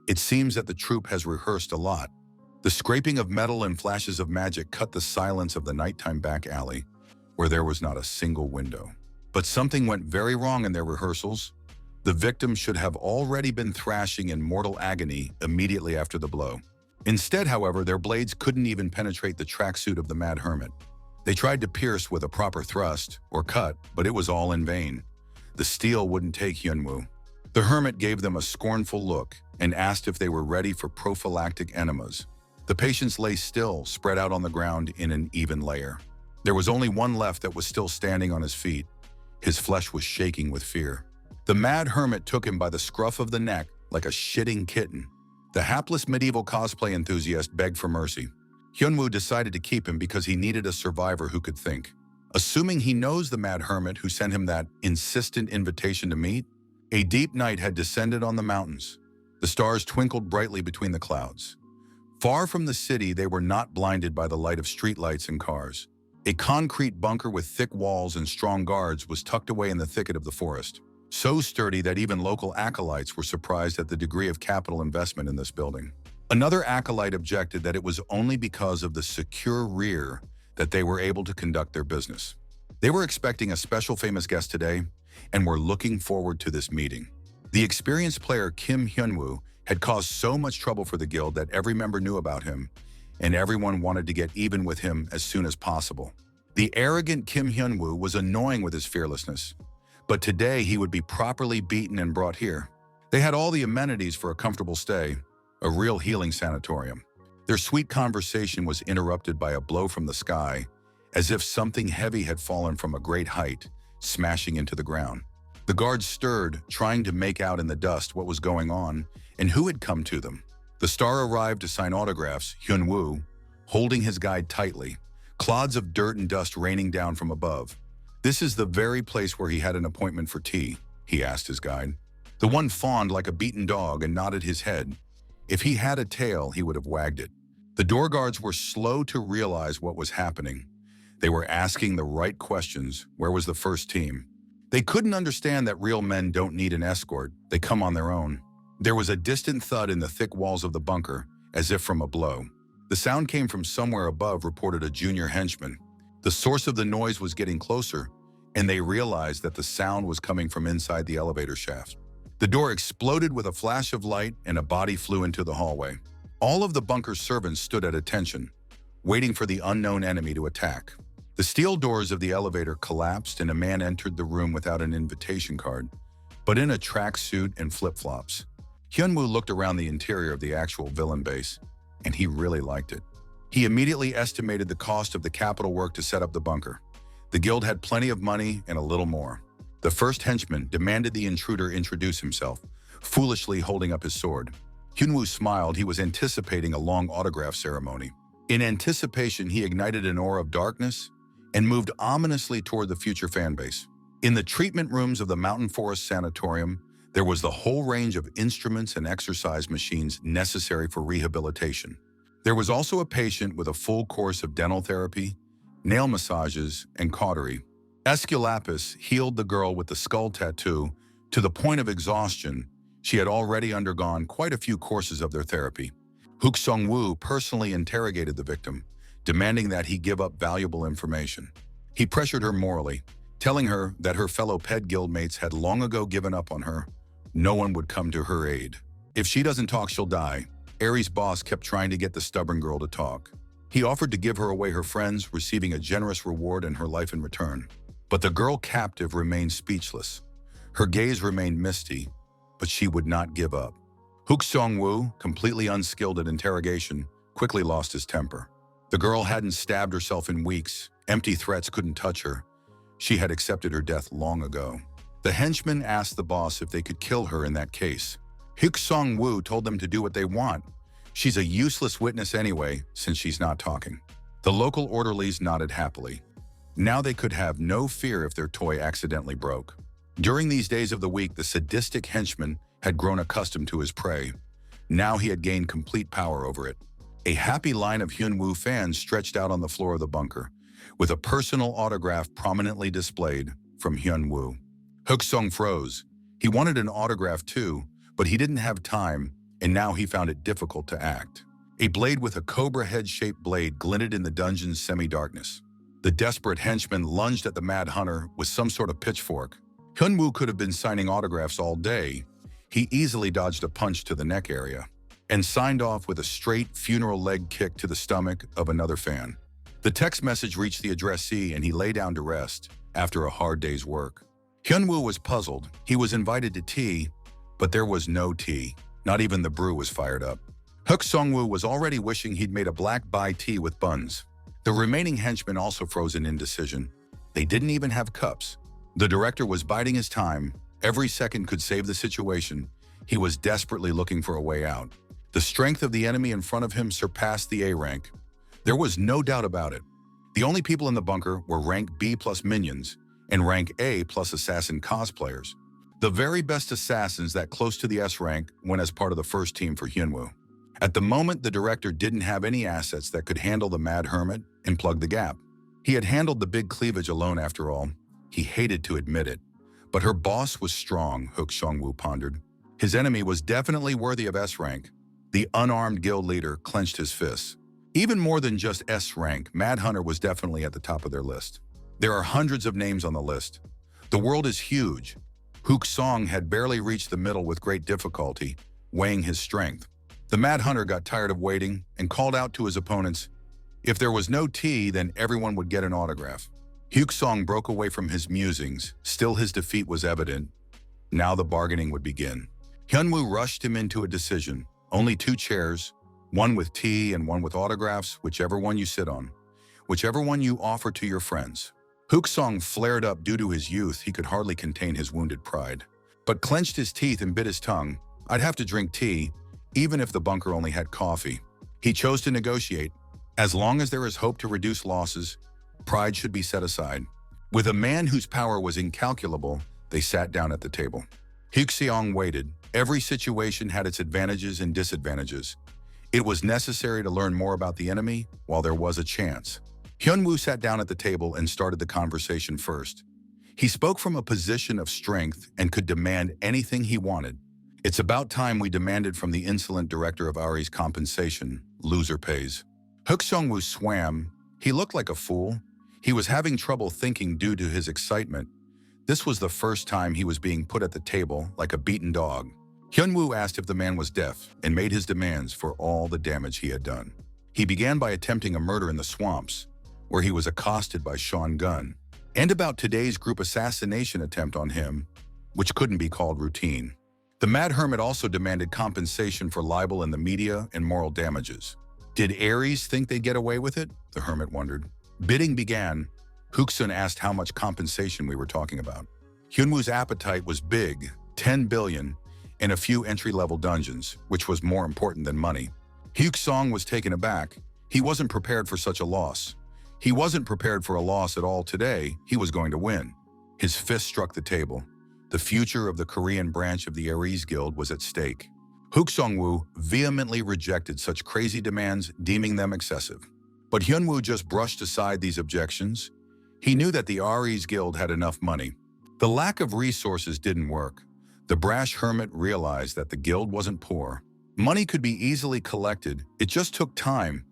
[SPEAKER 1] It seems that the troupe has rehearsed a lot. The scraping of metal and flashes of magic cut the silence of the nighttime back alley, where there was not a single window. But something went very wrong in their rehearsals. The victim should have already been thrashing in mortal agony immediately after the blow. Instead, however, their blades couldn't even penetrate the tracksuit of the Mad Hermit. They tried to pierce with a proper thrust or cut, but it was all in vain. The steel wouldn't take Hyunwoo. The Hermit gave them a scornful look and asked if they were ready for prophylactic enemas. The patients lay still, spread out on the ground in an even layer. There was only one left that was still standing on his feet. His flesh was shaking with fear. The Mad Hermit took him by the scruff of the neck like a shitting kitten. The hapless medieval cosplay enthusiast begged for mercy. Hyunwoo decided to keep him because he needed a survivor who could think. Assuming he knows the Mad Hermit who sent him that insistent invitation to meet, a deep night had descended on the mountains. The stars twinkled brightly between the clouds. Far from the city, they were not blinded by the light of streetlights and cars. A concrete bunker with thick walls and strong guards was tucked away in the thicket of the forest, so sturdy that even local acolytes were surprised at the degree of capital investment in this building. Another acolyte objected that it was only because of the secure rear that they were able to conduct their business. They were expecting a special famous guest today and were looking forward to this meeting. The experienced player Kim Hyunwoo had caused so much trouble for the guild that every member knew about him, and everyone wanted to get even with him as soon as possible. The arrogant Kim Hyunwoo was annoying with his fearlessness, but today he would be properly beaten and brought here. They had all the amenities for a comfortable stay, a real healing sanatorium. Their sweet conversation was interrupted by a blow from the sky, as if something heavy had fallen from a great height, smashing into the ground. The guards stirred, trying to make out in the dust what was going on and who had come to them. The star arrived to sign autographs, Hyunwoo, holding his guide tightly, clods of dirt and dust raining down from above. "This is the very place where he had an appointment for tea," he asked his guide. The one fawned like a beaten dog and nodded his head. If he had a tail, he would have wagged it. The door guards were slow to realize what was happening. They were asking the right questions. Where was the first team? They couldn't understand that real men don't need an escort. They come on their own. There was a distant thud in the thick walls of the bunker, as if from a blow. The sound came from somewhere above, reported a junior henchman. The source of the noise was getting closer, and they realized that the sound was coming from inside the elevator shaft. The door exploded with a flash of light and a body flew into the hallway. All of the bunker's servants stood at attention, waiting for the unknown enemy to attack. The steel doors of the elevator collapsed and a man entered the room without an invitation card, but in a tracksuit and flip-flops. Hyunwoo looked around the interior of the actual villain base, and he really liked it. He immediately estimated the cost of the capital work to set up the bunker. The guild had plenty of money and a little more. The first henchman demanded the intruder introduce himself, foolishly holding up his sword. Hyunwoo smiled. He was anticipating a long autograph ceremony. In anticipation, he ignited an aura of darkness and moved ominously toward the future fanbase. In the treatment rooms of the Mountain Forest Sanatorium, there was the whole range of instruments and exercise machines necessary for rehabilitation. There was also a patient with a full course of dental therapy, nail massages, and cautery. Esculapus healed the girl with the skull tattoo to the point of exhaustion. She had already undergone quite a few courses of their therapy. Hook Sung-woo personally interrogated the victim, demanding that he give up valuable information. He pressured her morally, telling her that her fellow Ped guildmates had long ago given up on her. No one would come to her aid. If she doesn't talk, she'll die. Aries' boss kept trying to get the stubborn girl to talk. He offered to give her away her friends, receiving a generous reward and her life in return. But the girl captive remained speechless. Her gaze remained misty, but she would not give up. Hook Sung-woo, completely unskilled at interrogation, quickly lost his temper. The girl hadn't stabbed herself in weeks. Empty threats couldn't touch her. She had accepted her death long ago. The henchmen asked the boss if they could kill her in that case. Hook Sung-woo told them to do what they want. She's a useless witness anyway, since she's not talking. The local orderlies nodded happily. Now they could have no fear if their toy accidentally broke. During these days of the week, the sadistic henchman had grown accustomed to his prey. Now he had gained complete power over it. A happy line of Hyunwoo fans stretched out on the floor of the bunker, with a personal autograph prominently displayed from Hyunwoo. Hook Sung froze. He wanted an autograph too, but he didn't have time, and now he found it difficult to act. A blade with a cobra head-shaped blade glinted in the dungeon's semi-darkness. The desperate henchman lunged at the mad hunter with some sort of pitchfork. Hyunwoo could have been signing autographs all day. He easily dodged a punch to the neck area and signed off with a straight funeral leg kick to the stomach of another fan. The text message reached the addressee and he lay down to rest after a hard day's work. Hyunwoo was puzzled. He was invited to tea, but there was no tea. Not even the brew was fired up. Hook Sung-woo was already wishing he'd made a black bai tea with buns. The remaining henchmen also froze in indecision. They didn't even have cups. The director was biding his time. Every second could save the situation. He was desperately looking for a way out. The strength of the enemy in front of him surpassed the A rank. There was no doubt about it. The only people in the bunker were rank B plus minions and rank A plus assassin cosplayers. The very best assassins that close to the S rank went as part of the first team for Hyunwoo. At the moment, the director didn't have any assets that could handle the Mad Hermit and plug the gap. He had handled the big cleavage alone after all. He hated to admit it. But her boss was strong, Hook Sung-woo pondered. His enemy was definitely worthy of S rank. The unarmed guild leader clenched his fists. Even more than just S rank, Mad Hunter was definitely at the top of their list. There are hundreds of names on the list. The world is huge. Hook Song had barely reached the middle with great difficulty, weighing his strength. The Mad Hunter got tired of waiting and called out to his opponents. If there was no tea, then everyone would get an autograph. Hook Song broke away from his musings. Still, his defeat was evident. Now the bargaining would begin. Hyunwoo rushed him into a decision. Only 2 chairs, one with tea and one with autographs, whichever one you sit on. Whichever one you offer to your friends. Hook Song flared up. Due to his youth, he could hardly contain his wounded pride, but clenched his teeth and bit his tongue. I'd have to drink tea, even if the bunker only had coffee. He chose to negotiate. As long as there is hope to reduce losses, pride should be set aside. With a man whose power was incalculable, they sat down at the table. Hook Seong waited. Every situation had its advantages and disadvantages. It was necessary to learn more about the enemy while there was a chance. Hyunwoo sat down at the table and started the conversation first. He spoke from a position of strength and could demand anything he wanted. It's about time we demanded from the insolent director of Ari's compensation. Loser pays. Hook Sung-woo swam. He looked like a fool. He was having trouble thinking due to his excitement. This was the first time he was being put at the table like a beaten dog. Hyun-woo asked if the man was deaf and made his demands for all the damage he had done. He began by attempting a murder in the swamps, where he was accosted by Sean Gunn, and about today's group assassination attempt on him, which couldn't be called routine. The Mad Hermit also demanded compensation for libel in the media and moral damages. Did Aries think they'd get away with it? The Hermit wondered. Bidding began. Hooksun asked how much compensation we were talking about. Hyunwoo's appetite was big, 10 billion, and a few entry-level dungeons, which was more important than money. Hyuk Song was taken aback. He wasn't prepared for such a loss. He wasn't prepared for a loss at all today. He was going to win. His fist struck the table. The future of the Korean branch of the Aries Guild was at stake. Hook Sung-woo vehemently rejected such crazy demands, deeming them excessive. But Hyunwoo just brushed aside these objections. He knew that the Aries Guild had enough money. The lack of resources didn't work. The brash hermit realized that the guild wasn't poor. Money could be easily collected, it just took time.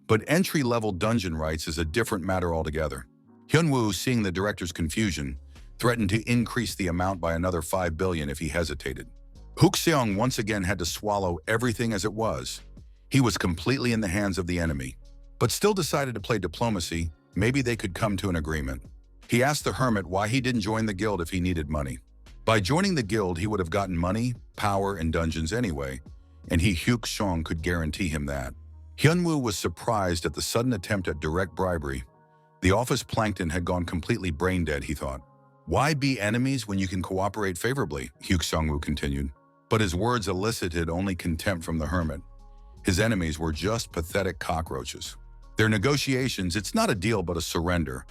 [SPEAKER 1] But entry-level dungeon rights is a different matter altogether. Hyunwoo, seeing the director's confusion, threatened to increase the amount by another 5 billion if he hesitated. Hook Seong once again had to swallow everything as it was. He was completely in the hands of the enemy, but still decided to play diplomacy. Maybe they could come to an agreement. He asked the hermit why he didn't join the guild if he needed money. By joining the guild, he would have gotten money, power, and dungeons anyway, and Hyuk Seong could guarantee him that. Hyunwoo was surprised at the sudden attempt at direct bribery. The office plankton had gone completely brain-dead, he thought. Why be enemies when you can cooperate favorably? Hyuk Sung-woo continued. But his words elicited only contempt from the hermit. His enemies were just pathetic cockroaches. Their negotiations, it's not a deal but a surrender.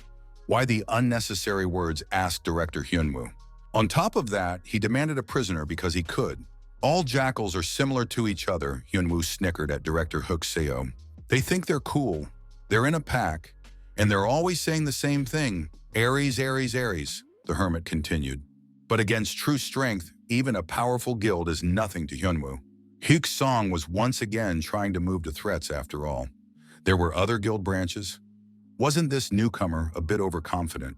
[SPEAKER 1] Why the unnecessary words? Asked Director Hyunwoo. On top of that, he demanded a prisoner because he could. All jackals are similar to each other, Hyunwoo snickered at Director Hook Seo. They think they're cool, they're in a pack, and they're always saying the same thing. Aries, Aries, Aries, the hermit continued. But against true strength, even a powerful guild is nothing to Hyunwoo. Hyuk Song was once again trying to move to threats after all. There were other guild branches. Wasn't this newcomer a bit overconfident?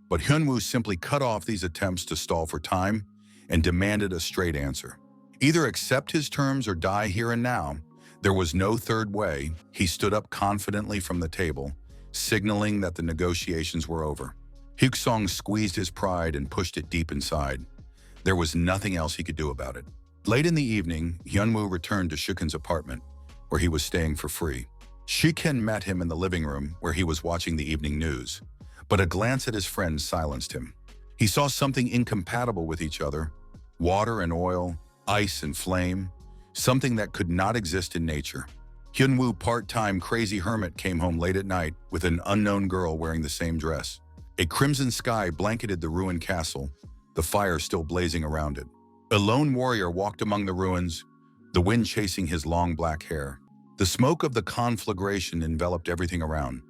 [SPEAKER 1] But Hyunwoo simply cut off these attempts to stall for time and demanded a straight answer. Either accept his terms or die here and now. There was no third way. He stood up confidently from the table, signaling that the negotiations were over. Hyuk Song squeezed his pride and pushed it deep inside. There was nothing else he could do about it. Late in the evening, Hyunwoo returned to Shuken's apartment, where he was staying for free. Shuken met him in the living room, where he was watching the evening news. But a glance at his friend silenced him. He saw something incompatible with each other. Water and oil, ice and flame, something that could not exist in nature. Hyunwoo, part-time crazy hermit, came home late at night with an unknown girl wearing the same dress. A crimson sky blanketed the ruined castle, the fire still blazing around it. A lone warrior walked among the ruins, the wind chasing his long black hair. The smoke of the conflagration enveloped everything around.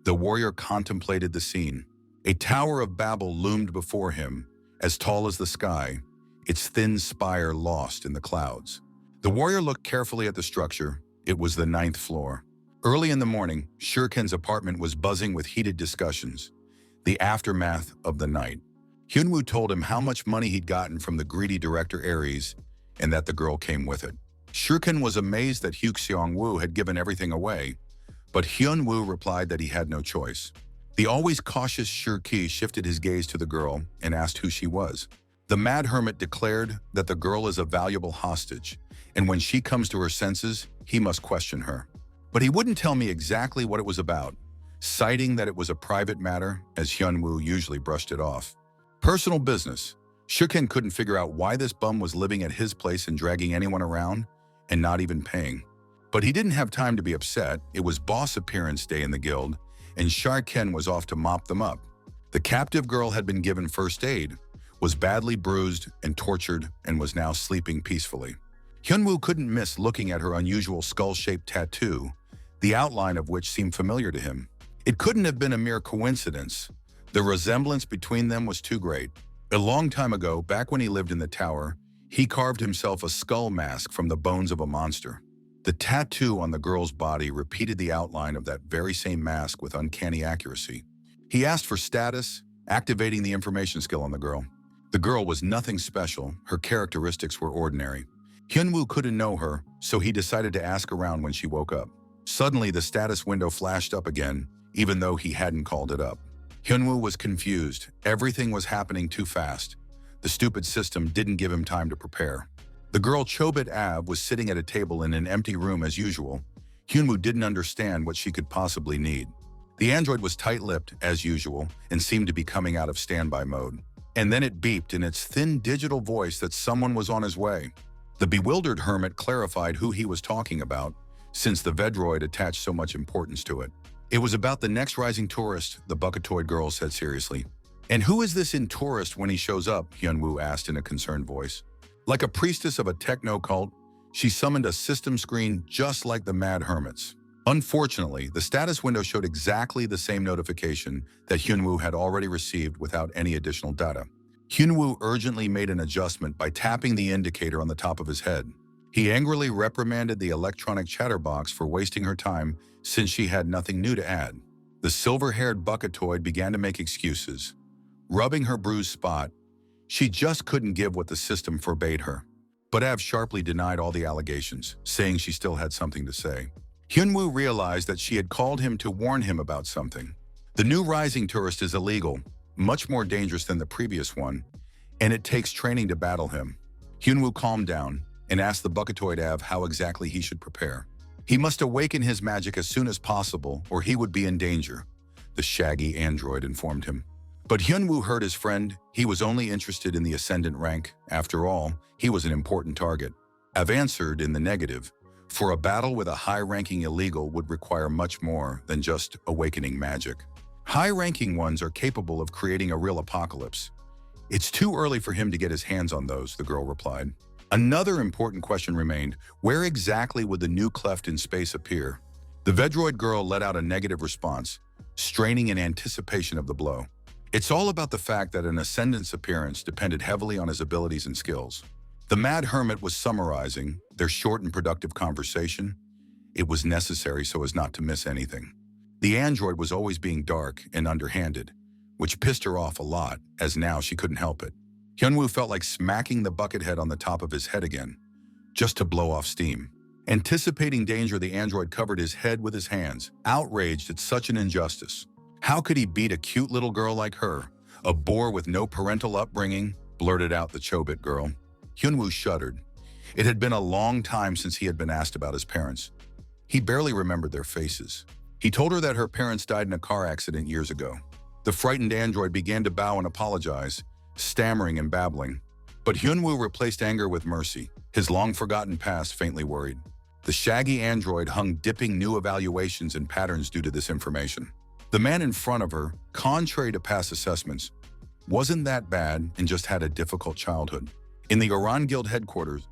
[SPEAKER 1] The warrior contemplated the scene. A Tower of Babel loomed before him, as tall as the sky, its thin spire lost in the clouds. The warrior looked carefully at the structure. It was the 9th floor. Early in the morning, Shurken's apartment was buzzing with heated discussions. The aftermath of the night. Hyunwoo told him how much money he'd gotten from the greedy director Aries, and that the girl came with it. Shurken was amazed that Hyuk Seong-woo had given everything away, but Hyunwoo replied that he had no choice. The always cautious Shurki shifted his gaze to the girl and asked who she was. The Mad Hermit declared that the girl is a valuable hostage, and when she comes to her senses, he must question her. But he wouldn't tell me exactly what it was about, citing that it was a private matter, as Hyunwoo usually brushed it off. Personal business. Shuken couldn't figure out why this bum was living at his place and dragging anyone around, and not even paying. But he didn't have time to be upset. It was boss appearance day in the guild, and Sharken was off to mop them up. The captive girl had been given first aid, was badly bruised and tortured, and was now sleeping peacefully. Hyunwoo couldn't miss looking at her unusual skull-shaped tattoo, the outline of which seemed familiar to him. It couldn't have been a mere coincidence. The resemblance between them was too great. A long time ago, back when he lived in the tower, He carved himself a skull mask from the bones of a monster. The tattoo on the girl's body repeated the outline of that very same mask with uncanny accuracy. He asked for status, activating the information skill on the girl. The girl was nothing special, her characteristics were ordinary. Hyunwoo couldn't know her, so he decided to ask around when she woke up. Suddenly, the status window flashed up again, even though he hadn't called it up. Hyunwoo was confused. Everything was happening too fast. The stupid system didn't give him time to prepare. The girl Chobit Av was sitting at a table in an empty room as usual. Hyunwoo didn't understand what she could possibly need. The android was tight-lipped, as usual, and seemed to be coming out of standby mode. And then it beeped in its thin digital voice that someone was on his way. The bewildered hermit clarified who he was talking about, since the Vedroid attached so much importance to it. It was about the next rising tourist, the bucketoid girl said seriously. And who is this in tourist when he shows up? Hyunwoo asked in a concerned voice. Like a priestess of a techno cult, she summoned a system screen just like the mad hermits. Unfortunately, the status window showed exactly the same notification that Hyunwoo had already received without any additional data. Hyunwoo urgently made an adjustment by tapping the indicator on the top of his head. He angrily reprimanded the electronic chatterbox for wasting her time since she had nothing new to add. The silver-haired bucketoid began to make excuses. Rubbing her bruised spot, she just couldn't give what the system forbade her. But Av sharply denied all the allegations, saying she still had something to say. Hyunwoo realized that she had called him to warn him about something. The new rising tourist is illegal, much more dangerous than the previous one, and it takes training to battle him. Hyunwoo calmed down and asked the bucketoid Av how exactly he should prepare. He must awaken his magic as soon as possible or he would be in danger, the shaggy android informed him. But Hyunwoo heard his friend. He was only interested in the ascendant rank. After all, he was an important target. Av answered in the negative, for a battle with a high-ranking illegal would require much more than just awakening magic. High-ranking ones are capable of creating a real apocalypse. It's too early for him to get his hands on those, the girl replied. Another important question remained, where exactly would the new cleft in space appear? The Vedroid girl let out a negative response, straining in anticipation of the blow. It's all about the fact that an ascendant's appearance depended heavily on his abilities and skills. The Mad Hermit was summarizing their short and productive conversation. It was necessary so as not to miss anything. The android was always being dark and underhanded, which pissed her off a lot, as now she couldn't help it. Hyunwoo felt like smacking the buckethead on the top of his head again, just to blow off steam. Anticipating danger, the android covered his head with his hands, outraged at such an injustice. How could he beat a cute little girl like her, a boor with no parental upbringing? Blurted out the Chobit girl. Hyunwoo shuddered. It had been a long time since he had been asked about his parents. He barely remembered their faces. He told her that her parents died in a car accident years ago. The frightened android began to bow and apologize, stammering and babbling. But Hyunwoo replaced anger with mercy, his long-forgotten past faintly worried. The shaggy android hung dipping new evaluations and patterns due to this information. The man in front of her, contrary to past assessments, wasn't that bad and just had a difficult childhood. In the Oran Guild headquarters,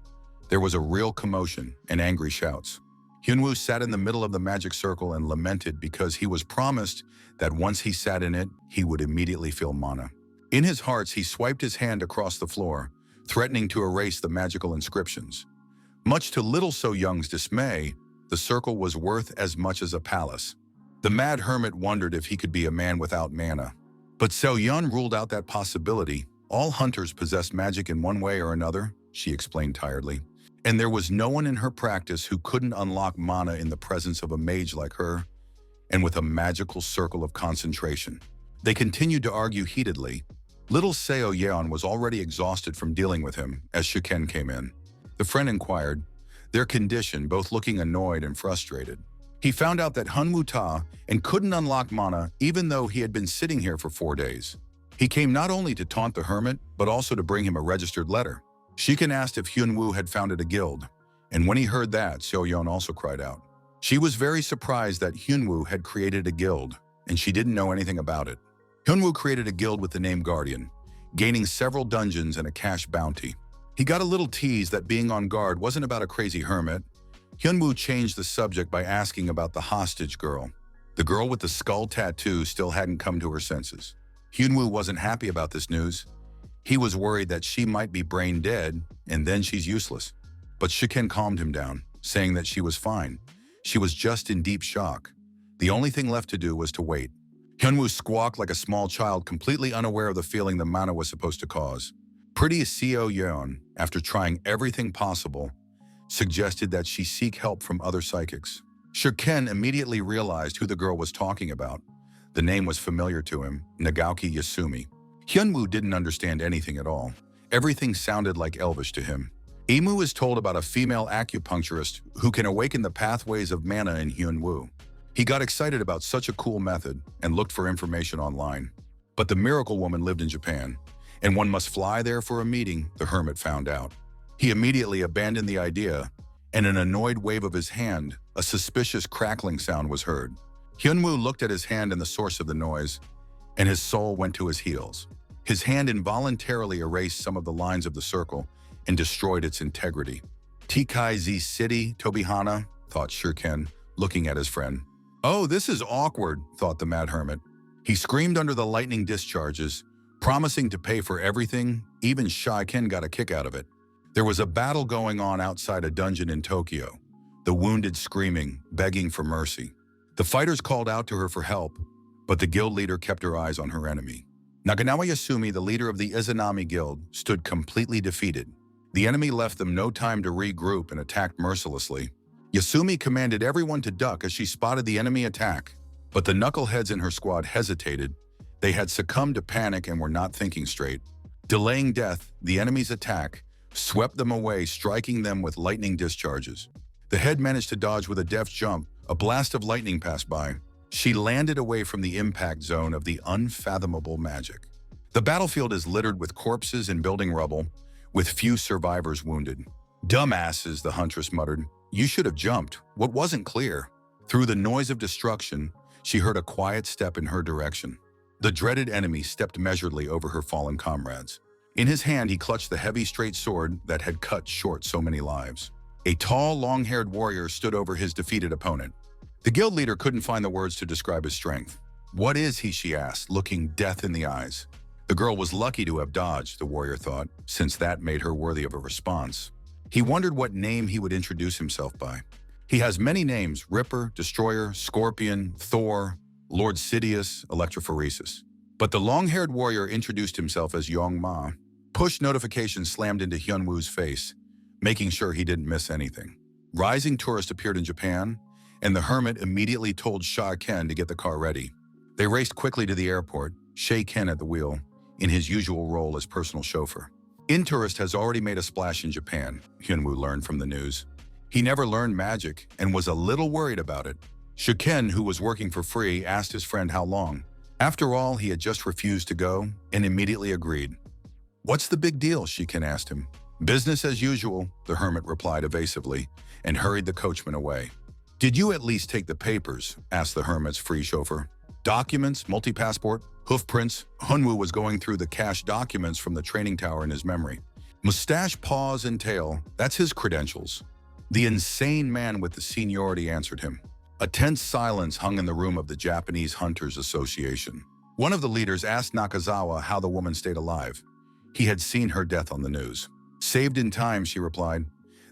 [SPEAKER 1] there was a real commotion and angry shouts. Hyunwoo sat in the middle of the magic circle and lamented because he was promised that once he sat in it, he would immediately feel mana. In his hearts, he swiped his hand across the floor, threatening to erase the magical inscriptions. Much to little So Young's dismay, the circle was worth as much as a palace. The Mad Hermit wondered if he could be a man without mana. But So Yun ruled out that possibility. All hunters possess magic in one way or another, she explained tiredly. And there was no one in her practice who couldn't unlock mana in the presence of a mage like her, and with a magical circle of concentration. They continued to argue heatedly. Little Seo Yeon was already exhausted from dealing with him as Shuken came in. The friend inquired, their condition both looking annoyed and frustrated. He found out that Hyunwoo Ta and couldn't unlock mana even though he had been sitting here for 4 days. He came not only to taunt the hermit, but also to bring him a registered letter. Shiken asked if Hyunwoo had founded a guild, and when he heard that, Seoyeon also cried out. She was very surprised that Hyunwoo had created a guild, and she didn't know anything about it. Hyunwoo created a guild with the name Guardian, gaining several dungeons and a cash bounty. He got a little tease that being on guard wasn't about a crazy hermit. Hyunwoo changed the subject by asking about the hostage girl. The girl with the skull tattoo still hadn't come to her senses. Hyunwoo wasn't happy about this news. He was worried that she might be brain dead and then she's useless. But Shiken calmed him down, saying that she was fine. She was just in deep shock. The only thing left to do was to wait. Hyunwoo squawked like a small child, completely unaware of the feeling the mana was supposed to cause. Pretty Seo Yeon, after trying everything possible, suggested that she seek help from other psychics. Shiken immediately realized who the girl was talking about. The name was familiar to him, Nagaoki Yasumi. Hyunwoo didn't understand anything at all. Everything sounded like Elvish to him. Imu is told about a female acupuncturist who can awaken the pathways of mana in Hyunwoo. He got excited about such a cool method and looked for information online. But the miracle woman lived in Japan, and one must fly there for a meeting, the hermit found out. He immediately abandoned the idea, and an annoyed wave of his hand, a suspicious crackling sound was heard. Hyunwoo looked at his hand and the source of the noise, and his soul went to his heels. His hand involuntarily erased some of the lines of the circle and destroyed its integrity. Tikai Z City, Tobihana, thought Shurken, looking at his friend. Oh, this is awkward, thought the mad hermit. He screamed under the lightning discharges, promising to pay for everything. Even Shiken got a kick out of it. There was a battle going on outside a dungeon in Tokyo, the wounded screaming, begging for mercy. The fighters called out to her for help, but the guild leader kept her eyes on her enemy. Naganawa Yasumi, the leader of the Izanami Guild, stood completely defeated. The enemy left them no time to regroup and attacked mercilessly. Yasumi commanded everyone to duck as she spotted the enemy attack, but the knuckleheads in her squad hesitated. They had succumbed to panic and were not thinking straight. Delaying death, the enemy's attack swept them away, striking them with lightning discharges. The head managed to dodge with a deft jump. A blast of lightning passed by. She landed away from the impact zone of the unfathomable magic. The battlefield is littered with corpses and building rubble, with few survivors wounded. Dumbasses, the huntress muttered. You should have jumped. What wasn't clear? Through the noise of destruction, she heard a quiet step in her direction. The dreaded enemy stepped measuredly over her fallen comrades. In his hand, he clutched the heavy straight sword that had cut short so many lives. A tall, long-haired warrior stood over his defeated opponent. The guild leader couldn't find the words to describe his strength. What is he, she asked, looking death in the eyes. The girl was lucky to have dodged, the warrior thought, since that made her worthy of a response. He wondered what name he would introduce himself by. He has many names: Ripper, Destroyer, Scorpion, Thor, Lord Sidious, Electrophoresis. But the long-haired warrior introduced himself as Yong Ma. Push notifications slammed into Hyunwoo's face, making sure he didn't miss anything. Rising tourist appeared in Japan, and the hermit immediately told Sha Ken to get the car ready. They raced quickly to the airport, Sha Ken at the wheel, in his usual role as personal chauffeur. Intourist has already made a splash in Japan, Hyunwoo learned from the news. He never learned magic and was a little worried about it. Shiken, who was working for free, asked his friend how long. After all, he had just refused to go and immediately agreed. What's the big deal? Shiken asked him. Business as usual, the hermit replied evasively and hurried the coachman away. Did you at least take the papers? Asked the hermit's free chauffeur. Documents, multi-passport, hoof prints. Hyunwoo was going through the cash documents from the training tower in his memory. Mustache, paws, and tail, that's his credentials. The insane man with the seniority answered him. A tense silence hung in the room of the Japanese Hunters Association. One of the leaders asked Nakazawa how the woman stayed alive. He had seen her death on the news. Saved in time, she replied.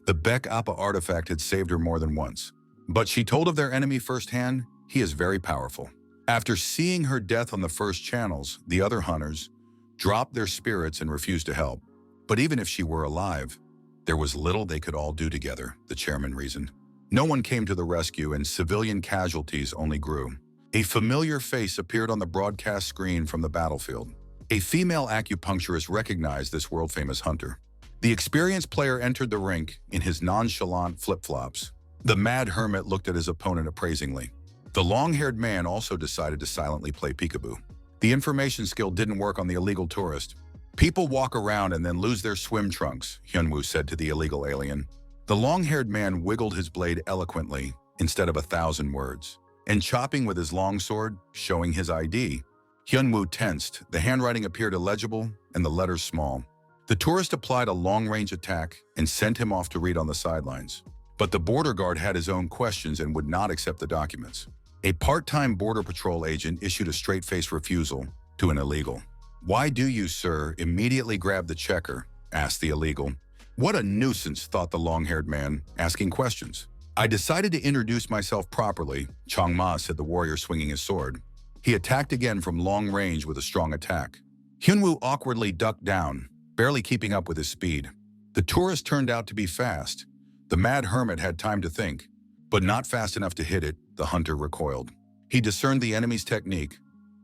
[SPEAKER 1] The Beck Appa artifact had saved her more than once. But she told of their enemy firsthand. He is very powerful. After seeing her death on the first channels, the other hunters dropped their spirits and refused to help. But even if she were alive, there was little they could all do together, the chairman reasoned. No one came to the rescue and civilian casualties only grew. A familiar face appeared on the broadcast screen from the battlefield. A female acupuncturist recognized this world-famous hunter. The experienced player entered the rink in his nonchalant flip-flops. The mad hermit looked at his opponent appraisingly. The long-haired man also decided to silently play peekaboo. The information skill didn't work on the illegal tourist. People walk around and then lose their swim trunks, Hyunwoo said to the illegal alien. The long-haired man wiggled his blade eloquently instead of 1,000 words, and chopping with his longsword, showing his ID. Hyunwoo tensed. The handwriting appeared illegible and the letters small. The tourist applied a long-range attack and sent him off to read on the sidelines. But the border guard had his own questions and would not accept the documents. A part-time border patrol agent issued a straight-faced refusal to an illegal. "Why do you, sir, immediately grab the checker?" asked the illegal. "What a nuisance," thought the long-haired man, asking questions. "I decided to introduce myself properly," Changma said, the warrior swinging his sword. He attacked again from long range with a strong attack. Hyunwoo awkwardly ducked down, barely keeping up with his speed. The tourist turned out to be fast. The mad hermit had time to think, but not fast enough to hit it. The hunter recoiled. He discerned the enemy's technique,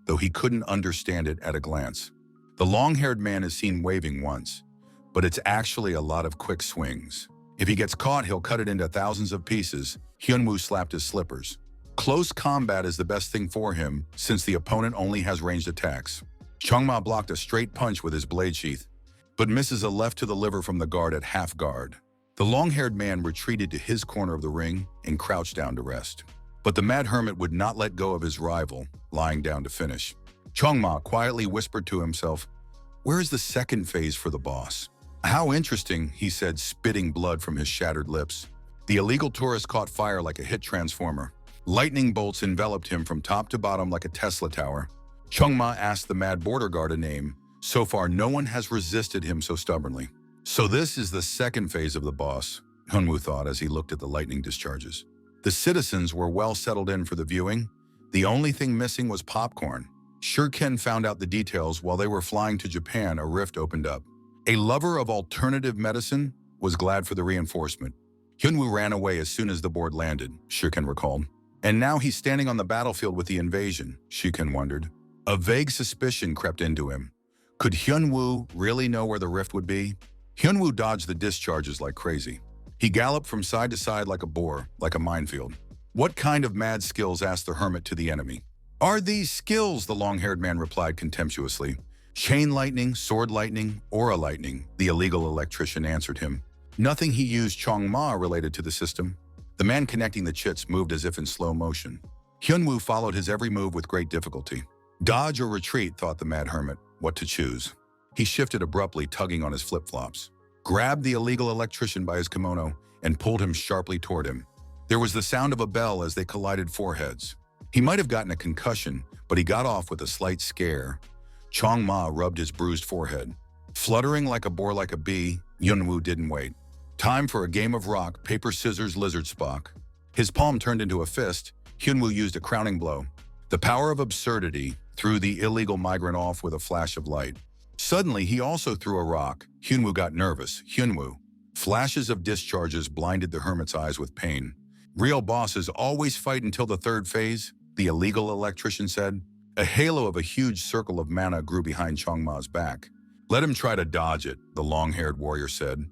[SPEAKER 1] though he couldn't understand it at a glance. The long-haired man is seen waving once, but it's actually a lot of quick swings. If he gets caught, he'll cut it into thousands of pieces. Hyunwoo slapped his slippers. Close combat is the best thing for him, since the opponent only has ranged attacks. Changma blocked a straight punch with his blade sheath, but misses a left to the liver from the guard at half guard. The long-haired man retreated to his corner of the ring and crouched down to rest. But the mad hermit would not let go of his rival, lying down to finish. Changma quietly whispered to himself, "Where is the second phase for the boss?" "How interesting," he said, spitting blood from his shattered lips. The illegal tourist caught fire like a hit transformer. Lightning bolts enveloped him from top to bottom like a Tesla tower. Changma asked the mad border guard a name. So far, no one has resisted him so stubbornly. So this is the second phase of the boss, Hyunwoo thought as he looked at the lightning discharges. The citizens were well settled in for the viewing. The only thing missing was popcorn. Shuriken found out the details while they were flying to Japan. A rift opened up. A lover of alternative medicine was glad for the reinforcement. Hyunwoo ran away as soon as the board landed, Shuriken recalled. And now he's standing on the battlefield with the invasion, Shuriken wondered. A vague suspicion crept into him. Could Hyunwoo really know where the rift would be? Hyunwoo dodged the discharges like crazy. He galloped from side to side like a boar, like a minefield. "What kind of mad skills?" asked the hermit to the enemy. "Are these skills?" the long-haired man replied contemptuously. "Chain lightning, sword lightning, aura lightning," the illegal electrician answered him. Nothing he used Changma related to the system. The man connecting the chits moved as if in slow motion. Hyunwoo followed his every move with great difficulty. Dodge or retreat, thought the mad hermit. What to choose? He shifted abruptly, tugging on his flip-flops, grabbed the illegal electrician by his kimono, and pulled him sharply toward him. There was the sound of a bell as they collided foreheads. He might have gotten a concussion, but he got off with a slight scare. Changma rubbed his bruised forehead. Fluttering like a boar like a bee, Hyunwoo didn't wait. Time for a game of rock, paper, scissors, lizard Spock. His palm turned into a fist. Hyunwoo used a crowning blow. The power of absurdity threw the illegal migrant off with a flash of light. Suddenly, he also threw a rock. Hyunwoo got nervous. Hyunwoo. Flashes of discharges blinded the hermit's eyes with pain. "Real bosses always fight until the third phase," the illegal electrician said. A halo of a huge circle of mana grew behind Changma's back. "Let him try to dodge it," the long-haired warrior said,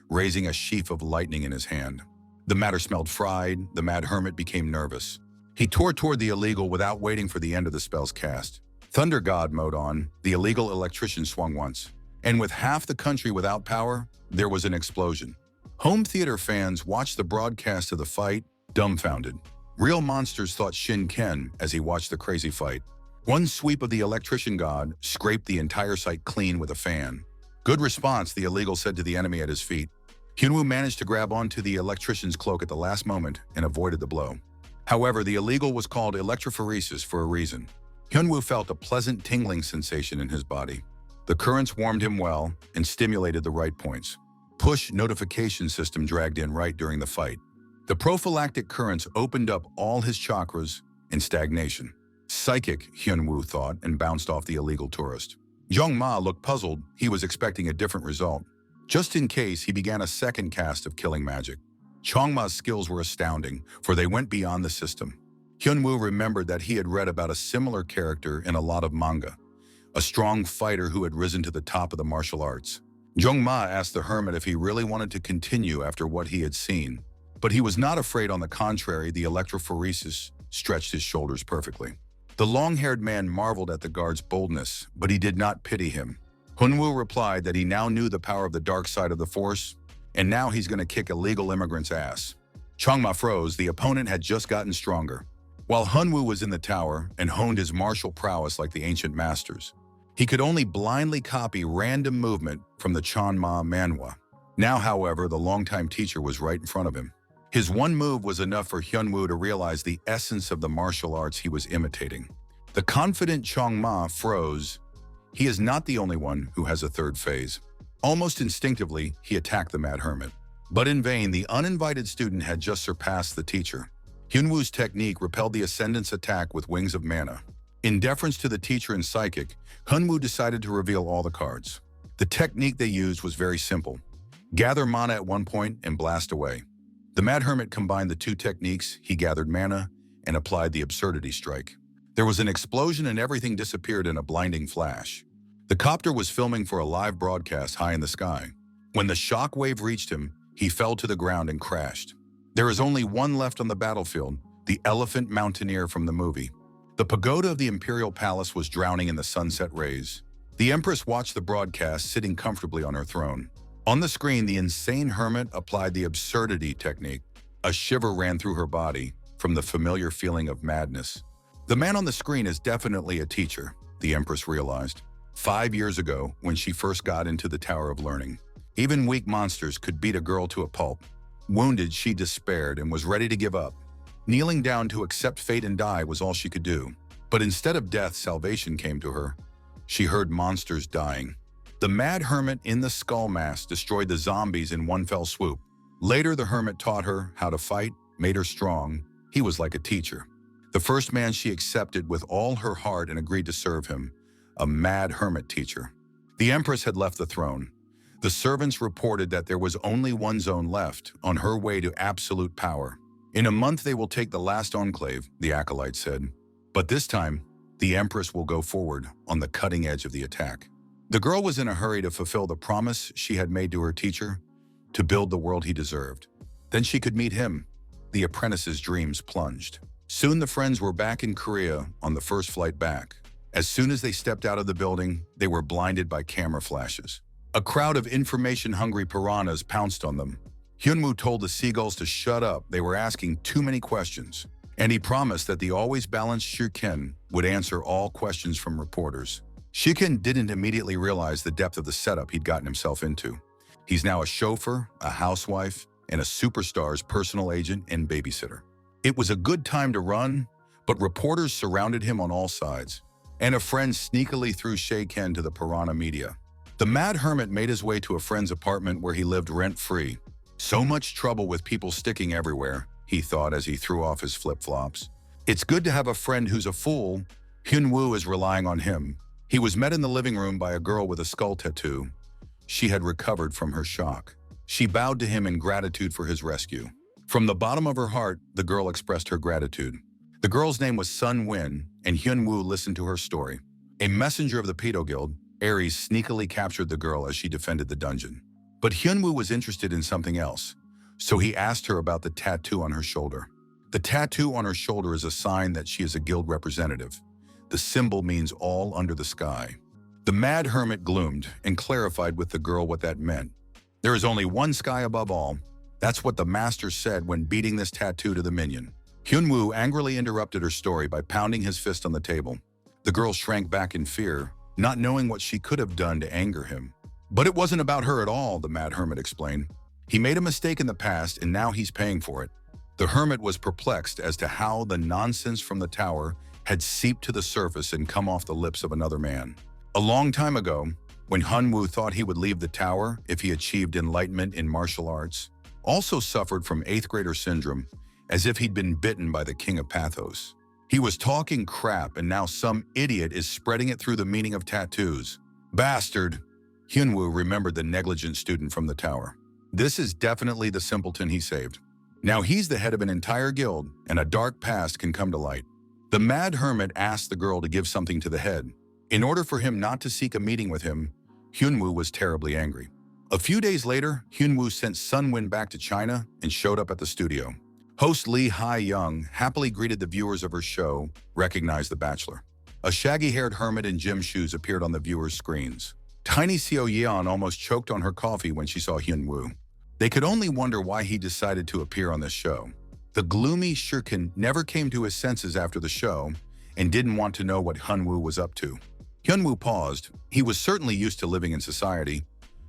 [SPEAKER 1] raising a sheaf of lightning in his hand. The matter smelled fried. The mad hermit became nervous. He tore toward the illegal without waiting for the end of the spell's cast. Thunder God mode on, the illegal electrician swung once. And with half the country without power, there was an explosion. Home theater fans watched the broadcast of the fight, dumbfounded. Real monsters thought Shin Ken as he watched the crazy fight. One sweep of the electrician god scraped the entire site clean with a fan. "Good response," the illegal said to the enemy at his feet. Hyunwoo managed to grab onto the electrician's cloak at the last moment and avoided the blow. However, the illegal was called electrophoresis for a reason. Hyunwoo felt a pleasant tingling sensation in his body. The currents warmed him well and stimulated the right points. Push notification system dragged in right during the fight. The prophylactic currents opened up all his chakras in stagnation. Psychic, Hyunwoo thought, and bounced off the illegal tourist. Jongma looked puzzled. He was expecting a different result. Just in case, he began a second cast of killing magic. Chongma's skills were astounding, for they went beyond the system. Hyunwoo remembered that he had read about a similar character in a lot of manga, a strong fighter who had risen to the top of the martial arts. Jongma asked the hermit if he really wanted to continue after what he had seen, but he was not afraid. On the contrary, the electrophoresis stretched his shoulders perfectly. The long-haired man marveled at the guard's boldness, but he did not pity him. Hyunwoo replied that he now knew the power of the dark side of the force, and now he's going to kick illegal immigrants' ass. Changma froze. The opponent had just gotten stronger. While Hyunwoo was in the tower and honed his martial prowess like the ancient masters, he could only blindly copy random movement from the Chanma Manhwa. Now, however, the longtime teacher was right in front of him. His one move was enough for Hyunwoo to realize the essence of the martial arts he was imitating. The confident Changma froze. He is not the only one who has a third phase. Almost instinctively, he attacked the Mad Hermit. But in vain, the uninvited student had just surpassed the teacher. Hyunwoo's technique repelled the Ascendant's attack with Wings of Mana. In deference to the teacher and psychic, Hyunwoo decided to reveal all the cards. The technique they used was very simple. Gather mana at one point and blast away. The Mad Hermit combined the two techniques. He gathered mana and applied the Absurdity Strike. There was an explosion and everything disappeared in a blinding flash. The copter was filming for a live broadcast high in the sky. When the shock wave reached him, he fell to the ground and crashed. There is only one left on the battlefield, the elephant mountaineer from the movie. The pagoda of the Imperial Palace was drowning in the sunset rays. The Empress watched the broadcast sitting comfortably on her throne. On the screen, the insane hermit applied the absurdity technique. A shiver ran through her body from the familiar feeling of madness. The man on the screen is definitely a teacher, the Empress realized. 5 years ago, when she first got into the Tower of Learning, even weak monsters could beat a girl to a pulp. Wounded, she despaired and was ready to give up. Kneeling down to accept fate and die was all she could do. But instead of death, salvation came to her. She heard monsters dying. The Mad Hermit in the skull mask destroyed the zombies in one fell swoop. Later, the hermit taught her how to fight, made her strong. He was like a teacher. The first man she accepted with all her heart and agreed to serve him, a Mad Hermit teacher. The Empress had left the throne. The servants reported that there was only one zone left on her way to absolute power. In a month they will take the last enclave, the acolyte said. But this time, the Empress will go forward on the cutting edge of the attack. The girl was in a hurry to fulfill the promise she had made to her teacher, to build the world he deserved. Then she could meet him. The apprentice's dreams plunged. Soon the friends were back in Korea on the first flight back. As soon as they stepped out of the building, they were blinded by camera flashes. A crowd of information-hungry piranhas pounced on them. Hyunwoo told the seagulls to shut up. They were asking too many questions. And he promised that the always balanced Shiken would answer all questions from reporters. Shiken didn't immediately realize the depth of the setup he'd gotten himself into. He's now a chauffeur, a housewife, and a superstar's personal agent and babysitter. It was a good time to run, but reporters surrounded him on all sides, and a friend sneakily threw Shiken to the piranha media. The Mad Hermit made his way to a friend's apartment where he lived rent-free. So much trouble with people sticking everywhere, he thought as he threw off his flip-flops. It's good to have a friend who's a fool. Hyunwoo is relying on him. He was met in the living room by a girl with a skull tattoo. She had recovered from her shock. She bowed to him in gratitude for his rescue. From the bottom of her heart, the girl expressed her gratitude. The girl's name was Sun Win, and Hyunwoo listened to her story. A messenger of the Pedo Guild, Ares sneakily captured the girl as she defended the dungeon. But Hyunwoo was interested in something else, so he asked her about the tattoo on her shoulder. The tattoo on her shoulder is a sign that she is a guild representative. The symbol means all under the sky. The Mad Hermit gloomed and clarified with the girl what that meant. There is only one sky above all. That's what the master said when beating this tattoo to the minion. Hyunwoo angrily interrupted her story by pounding his fist on the table. The girl shrank back in fear, not knowing what she could have done to anger him. But it wasn't about her at all, the Mad Hermit explained. He made a mistake in the past and now he's paying for it. The hermit was perplexed as to how the nonsense from the tower had seeped to the surface and come off the lips of another man. A long time ago, when Hyunwoo thought he would leave the tower if he achieved enlightenment in martial arts, also suffered from 8th grader syndrome, as if he'd been bitten by the king of pathos. He was talking crap and now some idiot is spreading it through the meaning of tattoos. Bastard! Hyunwoo remembered the negligent student from the tower. This is definitely the simpleton he saved. Now he's the head of an entire guild, and a dark past can come to light. The Mad Hermit asked the girl to give something to the head. In order for him not to seek a meeting with him, Hyunwoo was terribly angry. A few days later, Hyunwoo sent Sunwin back to China and showed up at the studio. Host Lee Hai-young happily greeted the viewers of her show, recognized the bachelor. A shaggy-haired hermit in gym shoes appeared on the viewers' screens. Tiny Seo Yeon almost choked on her coffee when she saw Hyunwoo. They could only wonder why he decided to appear on this show. The gloomy Shirkin never came to his senses after the show and didn't want to know what Hyunwoo was up to. Hyunwoo paused. He was certainly used to living in society,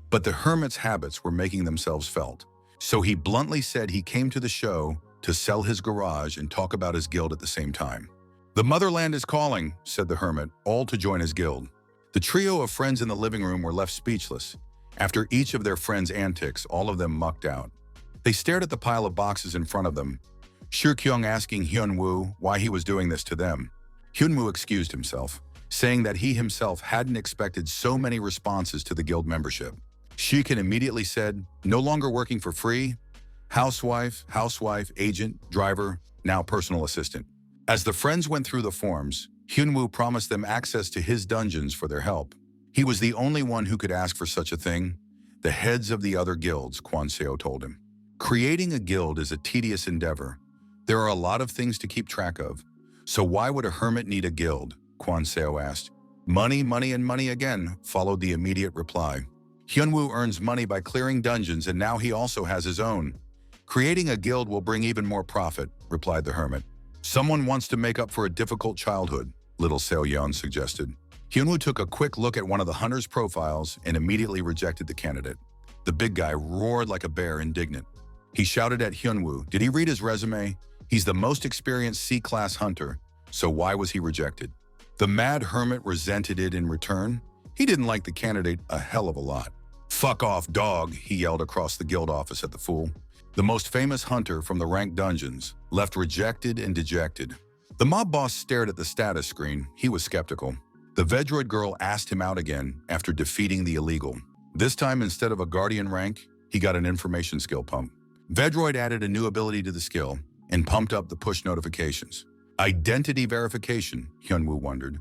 [SPEAKER 1] but the hermit's habits were making themselves felt. So he bluntly said he came to the show to sell his garage and talk about his guild at the same time. "The motherland is calling," said the hermit, all to join his guild. The trio of friends in the living room were left speechless. After each of their friends' antics, all of them mucked out. They stared at the pile of boxes in front of them, Kyung asking Hyunwoo why he was doing this to them. Hyunwoo excused himself, saying that he himself hadn't expected so many responses to the guild membership. Shikin immediately said, "No longer working for free? Housewife, agent, driver, now personal assistant." As the friends went through the forms, Hyunwoo promised them access to his dungeons for their help. He was the only one who could ask for such a thing. The heads of the other guilds, Kwanseo told him. Creating a guild is a tedious endeavor. There are a lot of things to keep track of. So why would a hermit need a guild? Kwanseo asked. Money, money, and money again, followed the immediate reply. Hyunwoo earns money by clearing dungeons, and now he also has his own. Creating a guild will bring even more profit, replied the hermit. Someone wants to make up for a difficult childhood, little Seo-yeon suggested. Hyunwoo took a quick look at one of the hunters' profiles and immediately rejected the candidate. The big guy roared like a bear, indignant. He shouted at Hyunwoo, did he read his resume? He's the most experienced C-class hunter, so why was he rejected? The mad hermit resented it in return. He didn't like the candidate a hell of a lot. Fuck off, dog, he yelled across the guild office at the fool. The most famous hunter from the ranked dungeons, left rejected and dejected. The mob boss stared at the status screen. He was skeptical. The Vedroid girl asked him out again after defeating the illegal. This time, instead of a guardian rank, he got an information skill pump. Vedroid added a new ability to the skill and pumped up the push notifications. Identity verification, Hyunwoo wondered.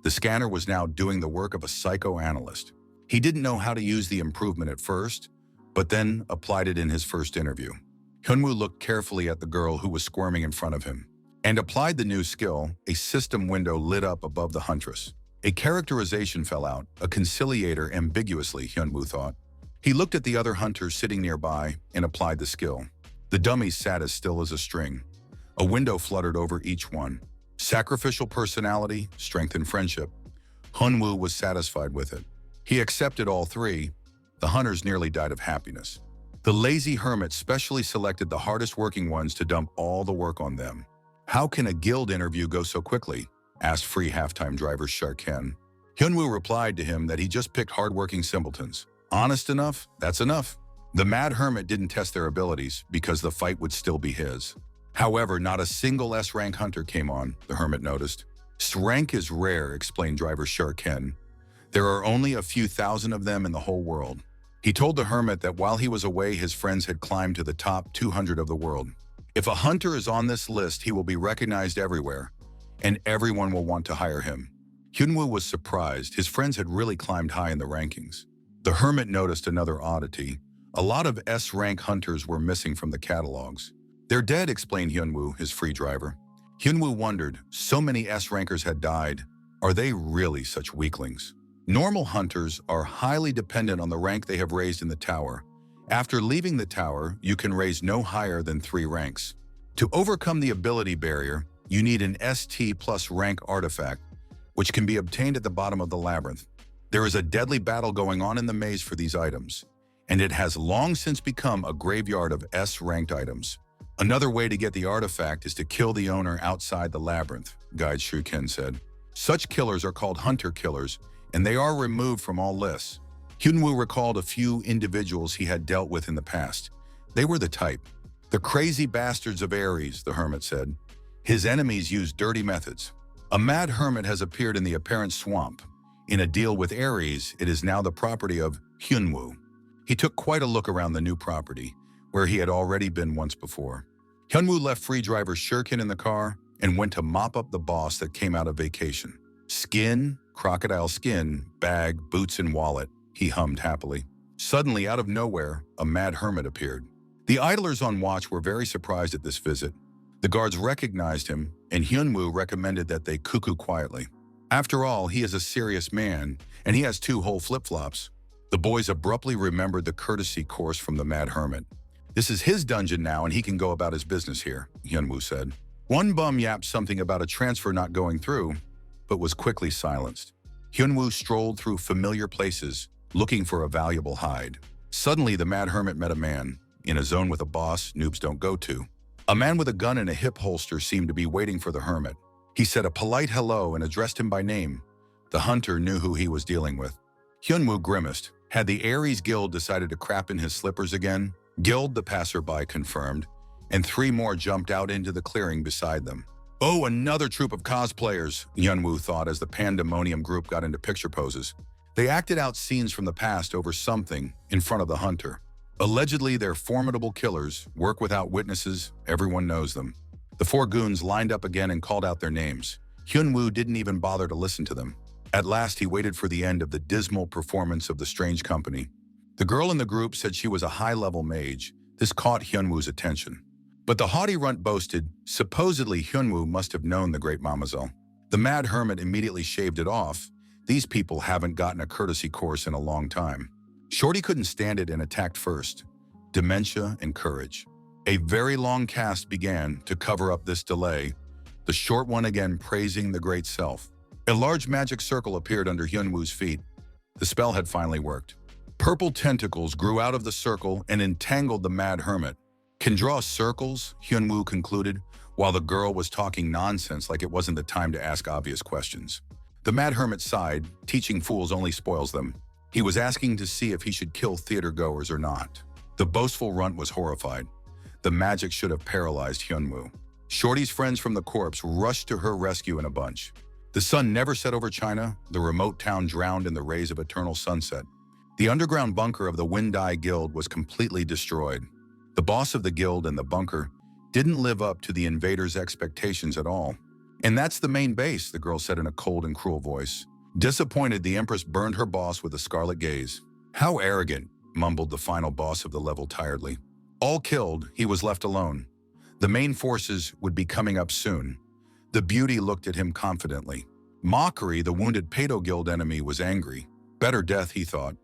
[SPEAKER 1] The scanner was now doing the work of a psychoanalyst. He didn't know how to use the improvement at first, but then applied it in his first interview. Hyunwoo looked carefully at the girl who was squirming in front of him and applied the new skill. A system window lit up above the huntress. A characterization fell out, a conciliator ambiguously, Hyunwoo thought. He looked at the other hunters sitting nearby and applied the skill. The dummies sat as still as a string. A window fluttered over each one. Sacrificial personality, strength and friendship. Hyunwoo was satisfied with it. He accepted all three. The hunters nearly died of happiness. The lazy hermit specially selected the hardest working ones to dump all the work on them. How can a guild interview go so quickly? Asked free halftime driver Sharken. Hyunwoo replied to him that he just picked hardworking simpletons. Honest enough, that's enough. The mad hermit didn't test their abilities because the fight would still be his. However, not a single S-rank hunter came on, the hermit noticed. S-rank is rare, explained driver Sharken. There are only a few thousand of them in the whole world. He told the hermit that while he was away, his friends had climbed to the top 200 of the world. If a hunter is on this list, he will be recognized everywhere, and everyone will want to hire him. Hyunwoo was surprised. His friends had really climbed high in the rankings. The hermit noticed another oddity. A lot of S-rank hunters were missing from the catalogs. They're dead, explained Hyunwoo, his free driver. Hyunwoo wondered, so many S-rankers had died. Are they really such weaklings? Normal hunters are highly dependent on the rank they have raised in the tower. After leaving the tower, you can raise no higher than 3 ranks. To overcome the ability barrier, you need an ST plus rank artifact, which can be obtained at the bottom of the labyrinth. There is a deadly battle going on in the maze for these items, and it has long since become a graveyard of S-ranked items. Another way to get the artifact is to kill the owner outside the labyrinth, Guide Shuken said. Such killers are called hunter killers, and they are removed from all lists. Hyunwoo recalled a few individuals he had dealt with in the past. They were the type. The crazy bastards of Ares, the hermit said. His enemies use dirty methods. A mad hermit has appeared in the apparent swamp. In a deal with Ares, it is now the property of Hyunwoo. He took quite a look around the new property, where he had already been once before. Hyunwoo left free driver Shurkin in the car and went to mop up the boss that came out of vacation. Skin, crocodile skin, bag, boots, and wallet, he hummed happily. Suddenly, out of nowhere, a mad hermit appeared. The idlers on watch were very surprised at this visit. The guards recognized him, and Hyunwoo recommended that they cuckoo quietly. After all, he is a serious man, and he has 2 whole flip-flops. The boys abruptly remembered the courtesy course from the mad hermit. This is his dungeon now, and he can go about his business here, Hyunwoo said. One bum yapped something about a transfer not going through, but was quickly silenced. Hyunwoo strolled through familiar places, looking for a valuable hide. Suddenly, the mad hermit met a man, in a zone with a boss noobs don't go to. A man with a gun in a hip holster seemed to be waiting for the hermit. He said a polite hello and addressed him by name. The hunter knew who he was dealing with. Hyunwoo grimaced. Had the Aries Guild decided to crap in his slippers again? Guild, the passerby confirmed, and 3 more jumped out into the clearing beside them. Oh, another troop of cosplayers, Hyunwoo thought as the pandemonium group got into picture poses. They acted out scenes from the past over something in front of the hunter. Allegedly, they're formidable killers, work without witnesses, everyone knows them. The 4 goons lined up again and called out their names. Hyunwoo didn't even bother to listen to them. At last, he waited for the end of the dismal performance of the strange company. The girl in the group said she was a high-level mage. This caught Hyunwoo's attention. But the haughty runt boasted, supposedly Hyunwoo must have known the great Mamazelle. The mad hermit immediately shaved it off. These people haven't gotten a courtesy course in a long time. Shorty couldn't stand it and attacked first. Dementia and courage. A very long cast began to cover up this delay, the short one again praising the great self. A large magic circle appeared under Hyunwoo's feet. The spell had finally worked. Purple tentacles grew out of the circle and entangled the mad hermit. Can draw circles, Hyunwoo concluded, while the girl was talking nonsense like it wasn't the time to ask obvious questions. The mad hermit sighed, teaching fools only spoils them. He was asking to see if he should kill theater-goers or not. The boastful runt was horrified. The magic should have paralyzed Hyunwoo. Shorty's friends from the corpse rushed to her rescue in a bunch. The sun never set over China, the remote town drowned in the rays of eternal sunset. The underground bunker of the Windai Guild was completely destroyed. The boss of the guild and the bunker didn't live up to the invaders' expectations at all. And that's the main base, the girl said in a cold and cruel voice. Disappointed, the Empress burned her boss with a scarlet gaze. How arrogant, mumbled the final boss of the level tiredly. All killed, he was left alone. The main forces would be coming up soon. The beauty looked at him confidently. Mockery, the wounded Pato Guild enemy, was angry. Better death, he thought.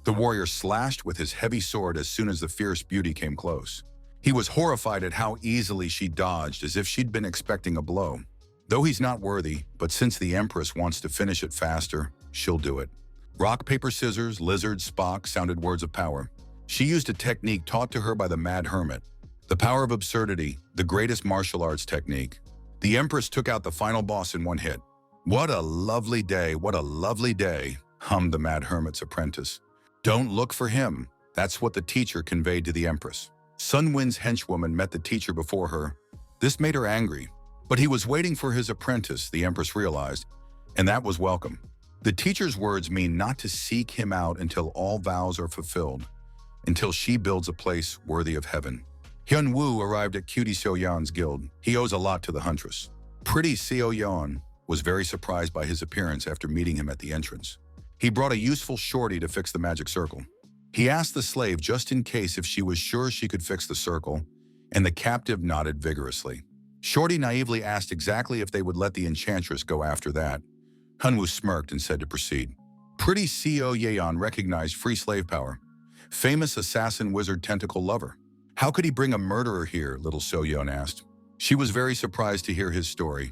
[SPEAKER 1] The warrior slashed with his heavy sword as soon as the fierce beauty came close. He was horrified at how easily she dodged, as if she'd been expecting a blow. Though he's not worthy, but since the Empress wants to finish it faster, she'll do it. Rock, paper, scissors, lizard, Spock sounded words of power. She used a technique taught to her by the mad hermit. The power of absurdity, the greatest martial arts technique. The Empress took out the final boss in one hit. What a lovely day, what a lovely day, hummed the mad hermit's apprentice. Don't look for him. That's what the teacher conveyed to the Empress. Sun Wind's henchwoman met the teacher before her. This made her angry. But he was waiting for his apprentice, the Empress realized, and that was welcome. The teacher's words mean not to seek him out until all vows are fulfilled, until she builds a place worthy of heaven. Hyunwoo arrived at Cutie Seoyeon's guild. He owes a lot to the huntress. Pretty Seoyeon was very surprised by his appearance after meeting him at the entrance. He brought a useful shorty to fix the magic circle. He asked the slave just in case if she was sure she could fix the circle, and the captive nodded vigorously. Shorty naively asked exactly if they would let the enchantress go after that. Hyunwoo smirked and said to proceed. Pretty Seo Yeon recognized free slave power. Famous assassin wizard tentacle lover. How could he bring a murderer here, little Soyeon asked. She was very surprised to hear his story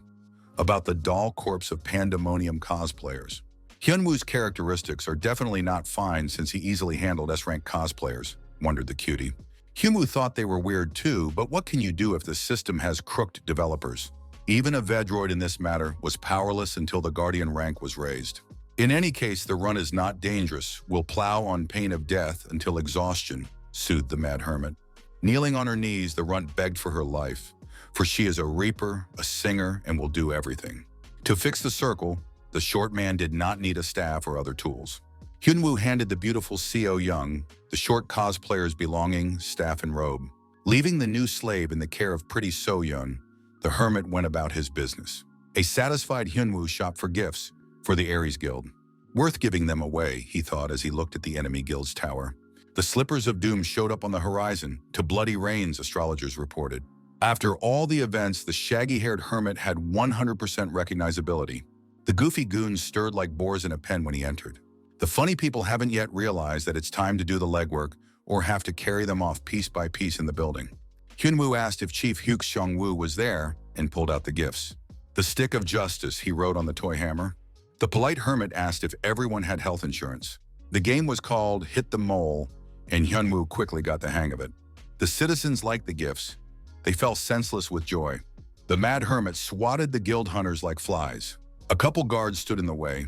[SPEAKER 1] about the doll corpse of pandemonium cosplayers. Hyunwoo's characteristics are definitely not fine since he easily handled S-rank cosplayers, wondered the cutie. Hyunwoo thought they were weird too, but what can you do if the system has crooked developers? Even a Vedroid in this matter was powerless until the Guardian rank was raised. In any case, the run is not dangerous. We'll plow on pain of death until exhaustion, soothed the mad hermit. Kneeling on her knees, the runt begged for her life, for she is a reaper, a singer, and will do everything. To fix the circle, the short man did not need a staff or other tools. Hyunwoo handed the beautiful Seo Young the short cosplayer's belongings, staff, and robe. Leaving the new slave in the care of pretty Soyeon, the hermit went about his business. A satisfied Hyunwoo shopped for gifts for the Aries Guild. Worth giving them away, he thought as he looked at the enemy guild's tower. The slippers of doom showed up on the horizon, to bloody rains, astrologers reported. After all the events, the shaggy-haired hermit had 100% recognizability. The goofy goons stirred like boars in a pen when he entered. The funny people haven't yet realized that it's time to do the legwork or have to carry them off piece by piece in the building. Hyunwoo asked if Chief Hyuk Seong-woo was there and pulled out the gifts. The stick of justice, he wrote on the toy hammer. The polite hermit asked if everyone had health insurance. The game was called Hit the Mole, and Hyunwoo quickly got the hang of it. The citizens liked the gifts. They fell senseless with joy. The mad hermit swatted the guild hunters like flies. A couple guards stood in the way.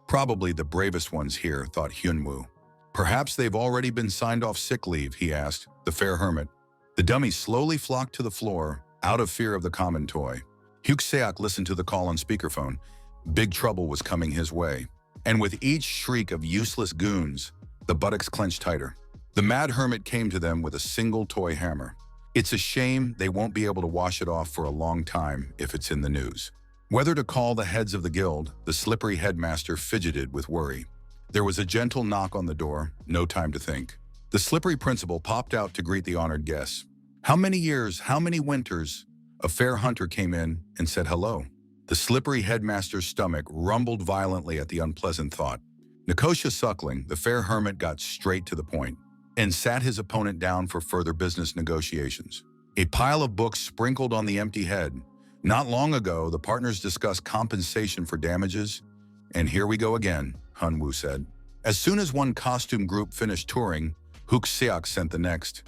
[SPEAKER 1] Probably the bravest ones here, thought Hyunwoo. Perhaps they've already been signed off sick leave, he asked, the fair hermit. The dummies slowly flocked to the floor, out of fear of the common toy. Hyuk-seok listened to the call on speakerphone. Big trouble was coming his way. And with each shriek of useless goons, the buttocks clenched tighter. The mad hermit came to them with a single toy hammer. It's a shame they won't be able to wash it off for a long time if it's in the news. Whether to call the heads of the guild, the slippery headmaster fidgeted with worry. There was a gentle knock on the door, no time to think. The slippery principal popped out to greet the honored guests. How many years, how many winters? A fair hunter came in and said hello. The slippery headmaster's stomach rumbled violently at the unpleasant thought. Nicosia suckling, the fair hermit got straight to the point and sat his opponent down for further business negotiations. A pile of books sprinkled on the empty head. Not long ago, the partners discussed compensation for damages, and here we go again, Hyunwoo said. As soon as one costume group finished touring, Hyuk-seok sent the next.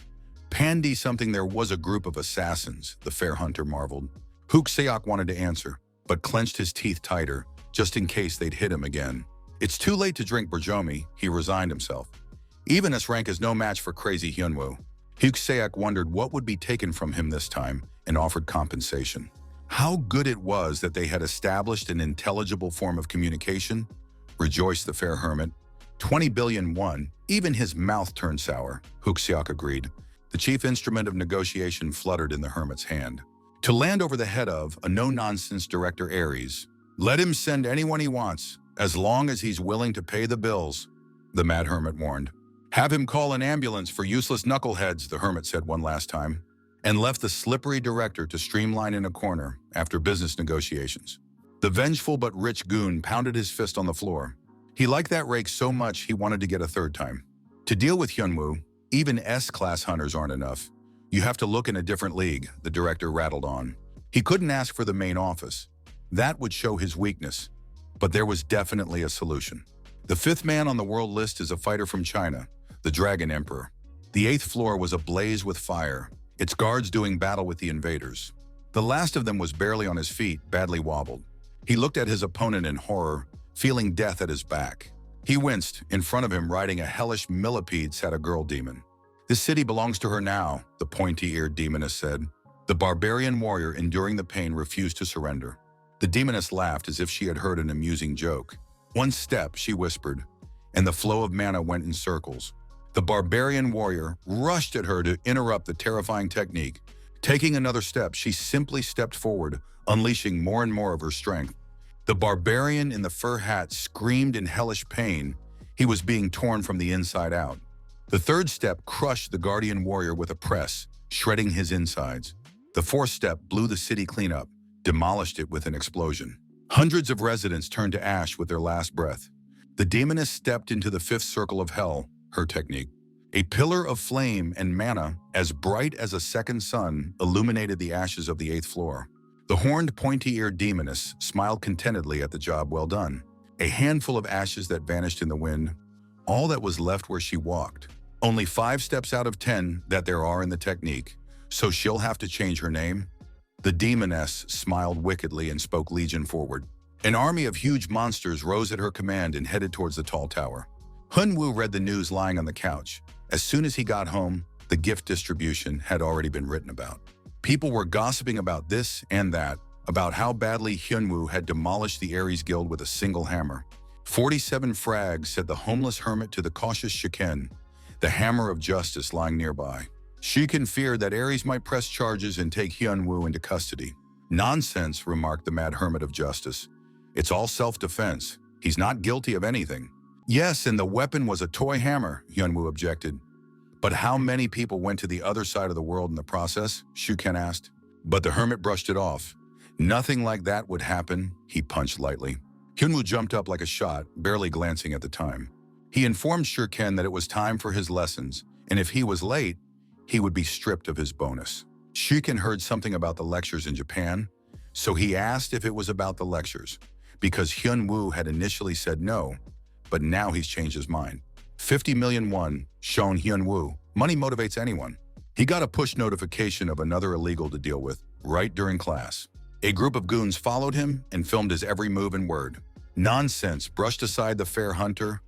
[SPEAKER 1] Pandy something there was a group of assassins, the fair hunter marveled. Hyuk-seok wanted to answer, but clenched his teeth tighter, just in case they'd hit him again. It's too late to drink Borjomi, he resigned himself. Even S rank is no match for crazy Hyunwoo. Hyuk-seok wondered what would be taken from him this time and offered compensation. How good it was that they had established an intelligible form of communication, rejoiced the fair hermit. 20 billion won, even his mouth turned sour, Hyuk-seok agreed. The chief instrument of negotiation fluttered in the hermit's hand. To land over the head of a no-nonsense director Ares. Let him send anyone he wants, as long as he's willing to pay the bills, the mad hermit warned. Have him call an ambulance for useless knuckleheads, the hermit said one last time, and left the slippery director to streamline in a corner after business negotiations. The vengeful but rich goon pounded his fist on the floor. He liked that rake so much he wanted to get a third time. To deal with Hyunwoo, even S-class hunters aren't enough. You have to look in a different league, the director rattled on. He couldn't ask for the main office. That would show his weakness. But there was definitely a solution. The fifth man on the world list is a fighter from China, the Dragon Emperor. The eighth floor was ablaze with fire, its guards doing battle with the invaders. The last of them was barely on his feet, badly wobbled. He looked at his opponent in horror, feeling death at his back. He winced. In front of him, riding a hellish millipede, sat a girl demon. This city belongs to her now, the pointy-eared demoness said. The barbarian warrior, enduring the pain, refused to surrender. The demoness laughed as if she had heard an amusing joke. One step, she whispered, and the flow of mana went in circles. The barbarian warrior rushed at her to interrupt the terrifying technique. Taking another step, she simply stepped forward, unleashing more and more of her strength. The barbarian in the fur hat screamed in hellish pain. He was being torn from the inside out. The third step crushed the guardian warrior with a press, shredding his insides. The fourth step blew the city clean up, demolished it with an explosion. Hundreds of residents turned to ash with their last breath. The demoness stepped into the fifth circle of hell, her technique. A pillar of flame and mana, as bright as a second sun, illuminated the ashes of the eighth floor. The horned, pointy-eared demoness smiled contentedly at the job well done. A handful of ashes that vanished in the wind, all that was left where she walked. Only 5 steps out of 10 that there are in the technique, so she'll have to change her name. The demoness smiled wickedly and spoke legion forward. An army of huge monsters rose at her command and headed towards the tall tower. Hyunwoo read the news lying on the couch. As soon as he got home, the gift distribution had already been written about. People were gossiping about this and that, about how badly Hyunwoo had demolished the Ares Guild with a single hammer. 47 frags, said the homeless hermit to the cautious Shiken, the hammer of justice lying nearby. Shiken feared that Ares might press charges and take Hyunwoo into custody. Nonsense, remarked the mad hermit of justice. It's all self-defense. He's not guilty of anything. Yes, and the weapon was a toy hammer, Hyunwoo objected. But how many people went to the other side of the world in the process? Shuken asked. But the hermit brushed it off. Nothing like that would happen, he punched lightly. Hyunwoo jumped up like a shot, barely glancing at the time. He informed Shuken that it was time for his lessons, and if he was late, he would be stripped of his bonus. Shuken heard something about the lectures in Japan, so he asked if it was about the lectures, because Hyunwoo had initially said no, but now he's changed his mind. 50 million won, shown Hyunwoo. Money motivates anyone. He got a push notification of another illegal to deal with, right during class. A group of goons followed him and filmed his every move and word. Nonsense, brushed aside the fair hunter.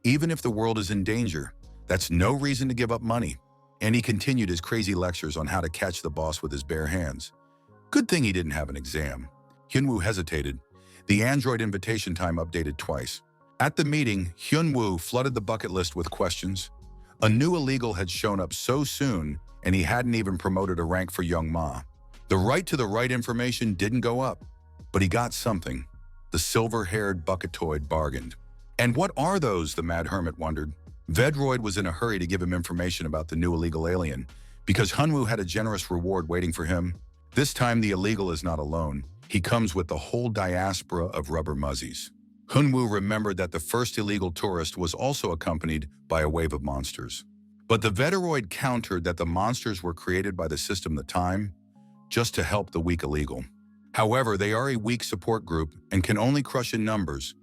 [SPEAKER 1] Even if the world is in danger, that's no reason to give up money. And he continued his crazy lectures on how to catch the boss with his bare hands. Good thing he didn't have an exam. Hyunwoo hesitated. The Android invitation time updated twice. At the meeting, Hyunwoo flooded the bucket list with questions. A new illegal had shown up so soon, and he hadn't even promoted a rank for Young Ma. The right to the right information didn't go up, but he got something. The silver-haired bucketoid bargained. And what are those, the Mad Hermit wondered. Vedroid was in a hurry to give him information about the new illegal alien, because Hyunwoo had a generous reward waiting for him. This time the illegal is not alone. He comes with the whole diaspora of rubber muzzies. Hyunwoo remembered that the first illegal tourist was also accompanied by a wave of monsters. But the Vedroid countered that the monsters were created by the system The Time, just to help the weak illegal. However, they are a weak support group and can only crush in numbers.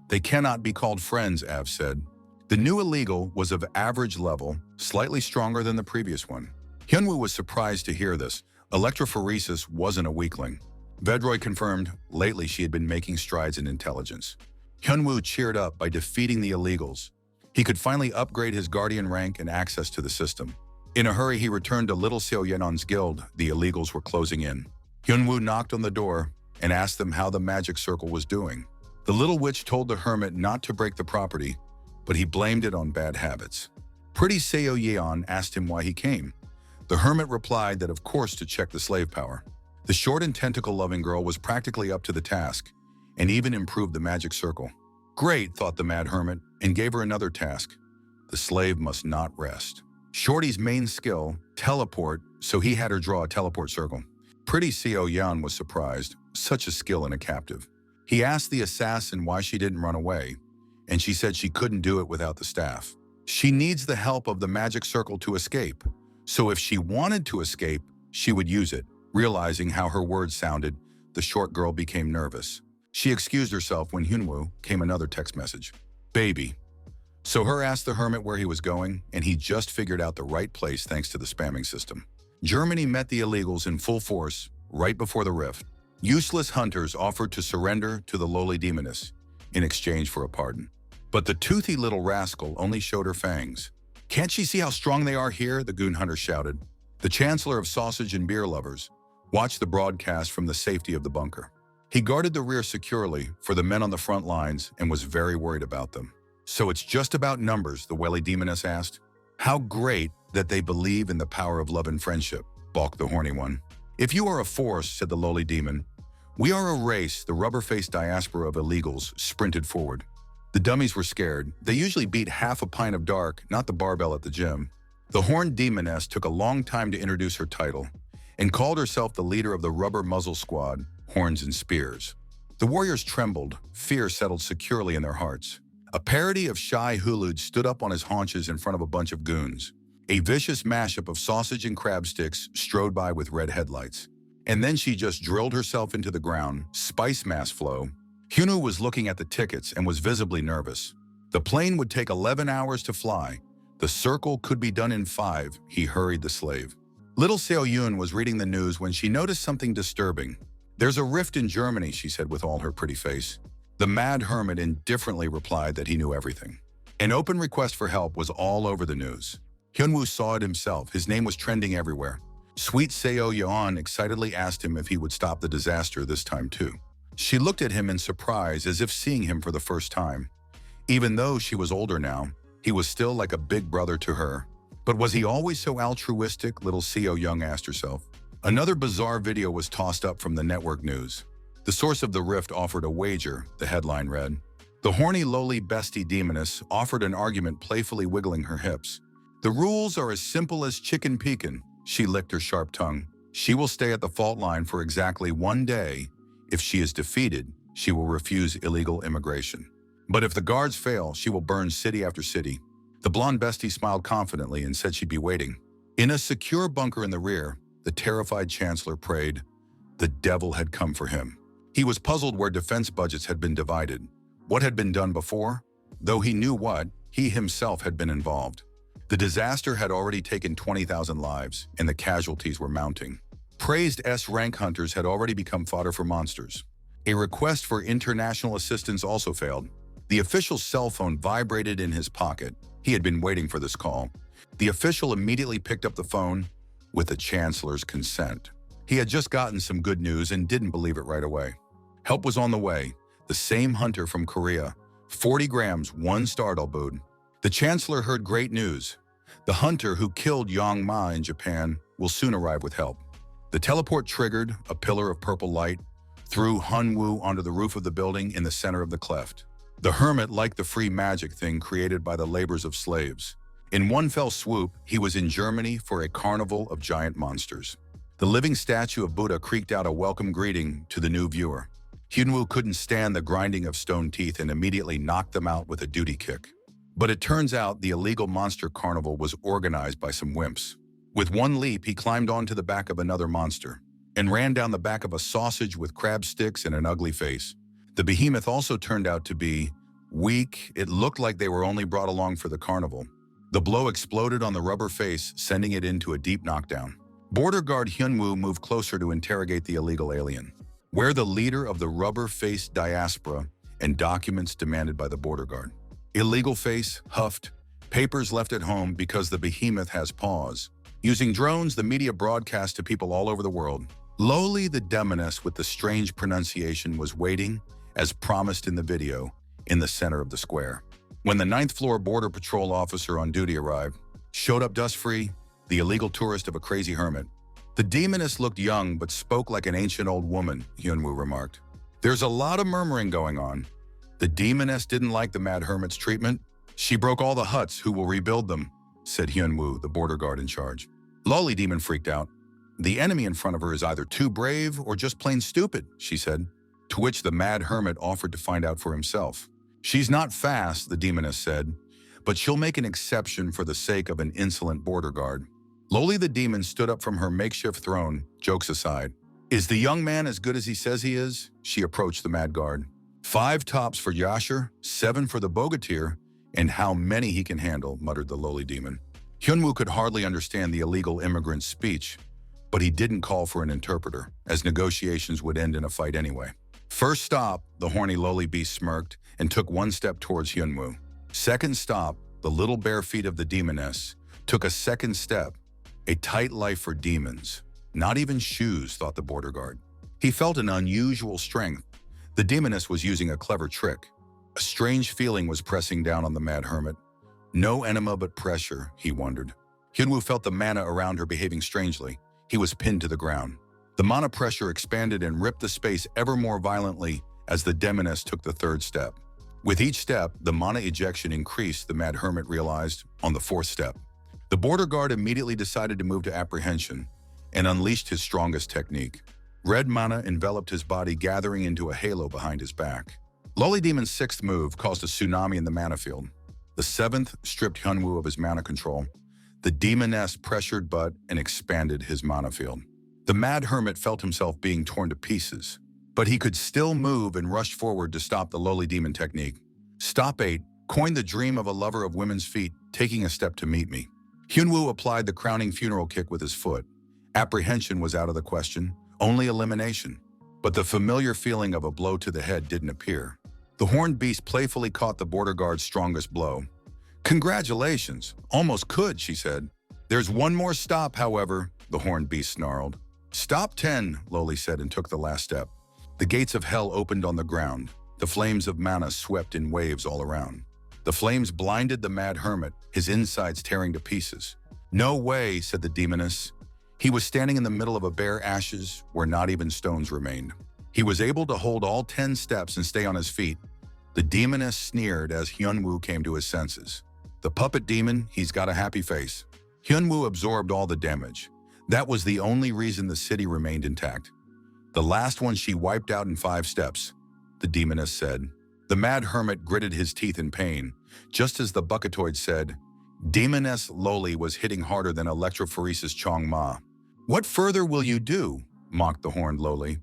[SPEAKER 1] They cannot be called friends, Av said. The new illegal was of average level, slightly stronger than the previous one. Hyunwoo was surprised to hear this. Electrophoresis wasn't a weakling. Vedroid confirmed lately she had been making strides in intelligence. Hyunwoo cheered up by defeating the illegals. He could finally upgrade his guardian rank and access to the system. In a hurry, he returned to Little Seoyenon's guild. The illegals were closing in. Hyunwoo knocked on the door and asked them how the magic circle was doing. The little witch told the hermit not to break the property, but he blamed it on bad habits. Pretty Seoyeon asked him why he came. The hermit replied that of course to check the slave power. The short and tentacle-loving girl was practically up to the task, and even improved the magic circle. Great, thought the mad hermit, and gave her another task. The slave must not rest. Shorty's main skill, teleport, so he had her draw a teleport circle. Pretty Seoyeon was surprised, such a skill in a captive. He asked the assassin why she didn't run away, and she said she couldn't do it without the staff. She needs the help of the magic circle to escape, so if she wanted to escape, she would use it. Realizing how her words sounded, the short girl became nervous. She excused herself when Hyunwoo came another text message. Baby. So her asked the hermit where he was going, and he just figured out the right place thanks to the spamming system. Germany met the illegals in full force right before the rift. Useless hunters offered to surrender to the lowly demoness in exchange for a pardon. But the toothy little rascal only showed her fangs. Can't she see how strong they are here? The goon hunter shouted. The chancellor of sausage and beer lovers watched the broadcast from the safety of the bunker. He guarded the rear securely for the men on the front lines and was very worried about them. So it's just about numbers, the welly demoness asked. How great that they believe in the power of love and friendship, balked the horny one. If you are a force, said the lowly demon. We are a race, the rubber-faced diaspora of illegals sprinted forward. The dummies were scared. They usually beat half a pint of dark, not the barbell at the gym. The horned demoness took a long time to introduce her title and called herself the leader of the rubber muzzle squad, Horns and Spears. The warriors trembled. Fear settled securely in their hearts. A parody of Shai Hulud stood up on his haunches in front of a bunch of goons. A vicious mashup of sausage and crab sticks strode by with red headlights. And then she just drilled herself into the ground, spice mass flow. Hyunwoo was looking at the tickets and was visibly nervous. The plane would take 11 hours to fly. The circle could be done in 5, he hurried the slave. Little Seo-yoon was reading the news when she noticed something disturbing. There's a rift in Germany, she said with all her pretty face. The mad hermit indifferently replied that he knew everything. An open request for help was all over the news. Hyunwoo saw it himself. His name was trending everywhere. Sweet Seo-yeon excitedly asked him if he would stop the disaster this time too. She looked at him in surprise as if seeing him for the first time. Even though she was older now, he was still like a big brother to her. But was he always so altruistic, little Seo-young asked herself. Another bizarre video was tossed up from the network news. The source of the rift offered a wager, the headline read. The horny lowly bestie demoness offered an argument, playfully wiggling her hips. The rules are as simple as chicken pekin', she licked her sharp tongue. She will stay at the fault line for exactly 1 day. If she is defeated, she will refuse illegal immigration. But if the guards fail, she will burn city after city. The blonde bestie smiled confidently and said she'd be waiting. In a secure bunker in the rear, the terrified chancellor prayed. The devil had come for him. He was puzzled where defense budgets had been divided. What had been done before? Though he knew what, he himself had been involved. The disaster had already taken 20,000 lives, and the casualties were mounting. Praised S-rank hunters had already become fodder for monsters. A request for international assistance also failed. The official's cell phone vibrated in his pocket. He had been waiting for this call. The official immediately picked up the phone with the chancellor's consent. He had just gotten some good news and didn't believe it right away. Help was on the way. The same hunter from Korea. 40 grams, 1 startled boot. The chancellor heard great news. The hunter who killed Yang Ma in Japan will soon arrive with help. The teleport triggered a pillar of purple light, threw Hunwoo onto the roof of the building in the center of the cleft. The hermit liked the free magic thing created by the labors of slaves. In one fell swoop, he was in Germany for a carnival of giant monsters. The living statue of Buddha creaked out a welcome greeting to the new viewer. Hunwoo couldn't stand the grinding of stone teeth and immediately knocked them out with a duty kick. But it turns out the illegal monster carnival was organized by some wimps. With one leap, he climbed onto the back of another monster and ran down the back of a sausage with crab sticks and an ugly face. The behemoth also turned out to be weak. It looked like they were only brought along for the carnival. The blow exploded on the rubber face, sending it into a deep knockdown. Border guard Hunwoo moved closer to interrogate the illegal alien. Where the leader of the rubber-faced diaspora and documents demanded by the border guard. Illegal face, huffed, papers left at home because the behemoth has paws. Using drones, the media broadcast to people all over the world. Lowly the demoness with the strange pronunciation was waiting, as promised in the video, in the center of the square. When the 9th floor border patrol officer on duty arrived, showed up dust-free, the illegal tourist of a crazy hermit. The demoness looked young but spoke like an ancient old woman, Hunwoo remarked. There's a lot of murmuring going on. The demoness didn't like the mad hermit's treatment. She broke all the huts. Who will rebuild them? Said Hunwoo, the border guard in charge. Lolly Demon freaked out. The enemy in front of her is either too brave or just plain stupid, she said, to which the mad hermit offered to find out for himself. She's not fast, the demoness said, but she'll make an exception for the sake of an insolent border guard. Lolly the demon stood up from her makeshift throne, jokes aside. Is the young man as good as he says he is? She approached the mad guard. 5 tops for Yasher, 7 for the bogatir, and how many he can handle, muttered the lowly demon. Hunwoo could hardly understand the illegal immigrant's speech, but he didn't call for an interpreter, as negotiations would end in a fight anyway. First stop, the horny lowly beast smirked and took 1 step towards Hunwoo. Second stop, the little bare feet of the demoness took a 2nd step. A tight life for demons. Not even shoes, thought the border guard. He felt an unusual strength. The demoness was using a clever trick. A strange feeling was pressing down on the mad hermit. No enema but pressure, he wondered. Hunwoo felt the mana around her behaving strangely. He was pinned to the ground. The mana pressure expanded and ripped the space ever more violently as the demoness took the 3rd step. With each step, the mana ejection increased, the mad hermit realized, on the 4th step. The border guard immediately decided to move to apprehension and unleashed his strongest technique. Red mana enveloped his body, gathering into a halo behind his back. Lolly Demon's 6th move caused a tsunami in the mana field. The 7th stripped Hunwoo of his mana control. The demoness pressured but and expanded his mana field. The mad hermit felt himself being torn to pieces, but he could still move and rushed forward to stop the lowly demon technique. Stop 8 coined the dream of a lover of women's feet, taking a step to meet me. Hunwoo applied the crowning funeral kick with his foot. Apprehension was out of the question, only elimination. But the familiar feeling of a blow to the head didn't appear. The horned beast playfully caught the border guard's strongest blow. Congratulations, almost could, she said. There's 1 more stop, however, the horned beast snarled. Stop 10, Lolly said and took the last step. The gates of hell opened on the ground. The flames of mana swept in waves all around. The flames blinded the mad hermit, his insides tearing to pieces. No way, said the demoness. He was standing in the middle of a bare ashes where not even stones remained. He was able to hold all 10 steps and stay on his feet. The demoness sneered as Hunwoo came to his senses. The puppet demon, he's got a happy face. Hunwoo absorbed all the damage. That was the only reason the city remained intact. The last one she wiped out in 5 steps, the demoness said. The mad hermit gritted his teeth in pain, just as the bucketoid said, Demoness Loli was hitting harder than electrophoresis Chong Ma. What further will you do? Mocked the horned Loli.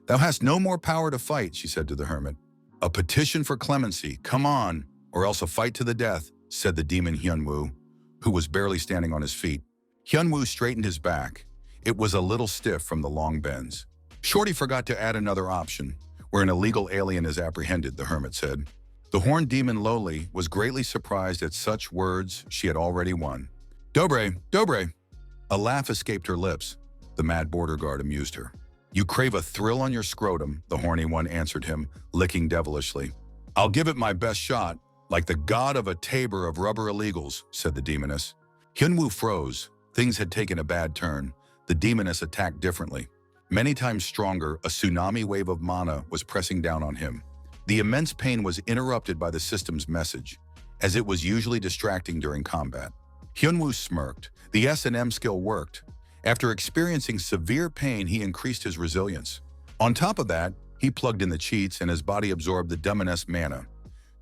[SPEAKER 1] Thou hast no more power to fight, she said to the hermit. A petition for clemency, come on, or else a fight to the death, said the demon Hunwoo, who was barely standing on his feet. Hunwoo straightened his back. It was a little stiff from the long bends. Shorty forgot to add another option. where an illegal alien is apprehended, the hermit said. The horned demon Loli was greatly surprised at such words she had already won. Dobre, dobre. A laugh escaped her lips. The mad border guard amused her. You crave a thrill on your scrotum, the horny one answered him, licking devilishly. I'll give it my best shot, like the god of a tabor of rubber illegals, said the demoness. Hyunwoo froze. Things had taken a bad turn. The demoness attacked differently. Many times stronger, a tsunami wave of mana was pressing down on him. The immense pain was interrupted by the system's message, as it was usually distracting during combat. Hyunwoo smirked. The S&M skill worked. After experiencing severe pain, he increased his resilience. On top of that, he plugged in the cheats and his body absorbed the demoness mana,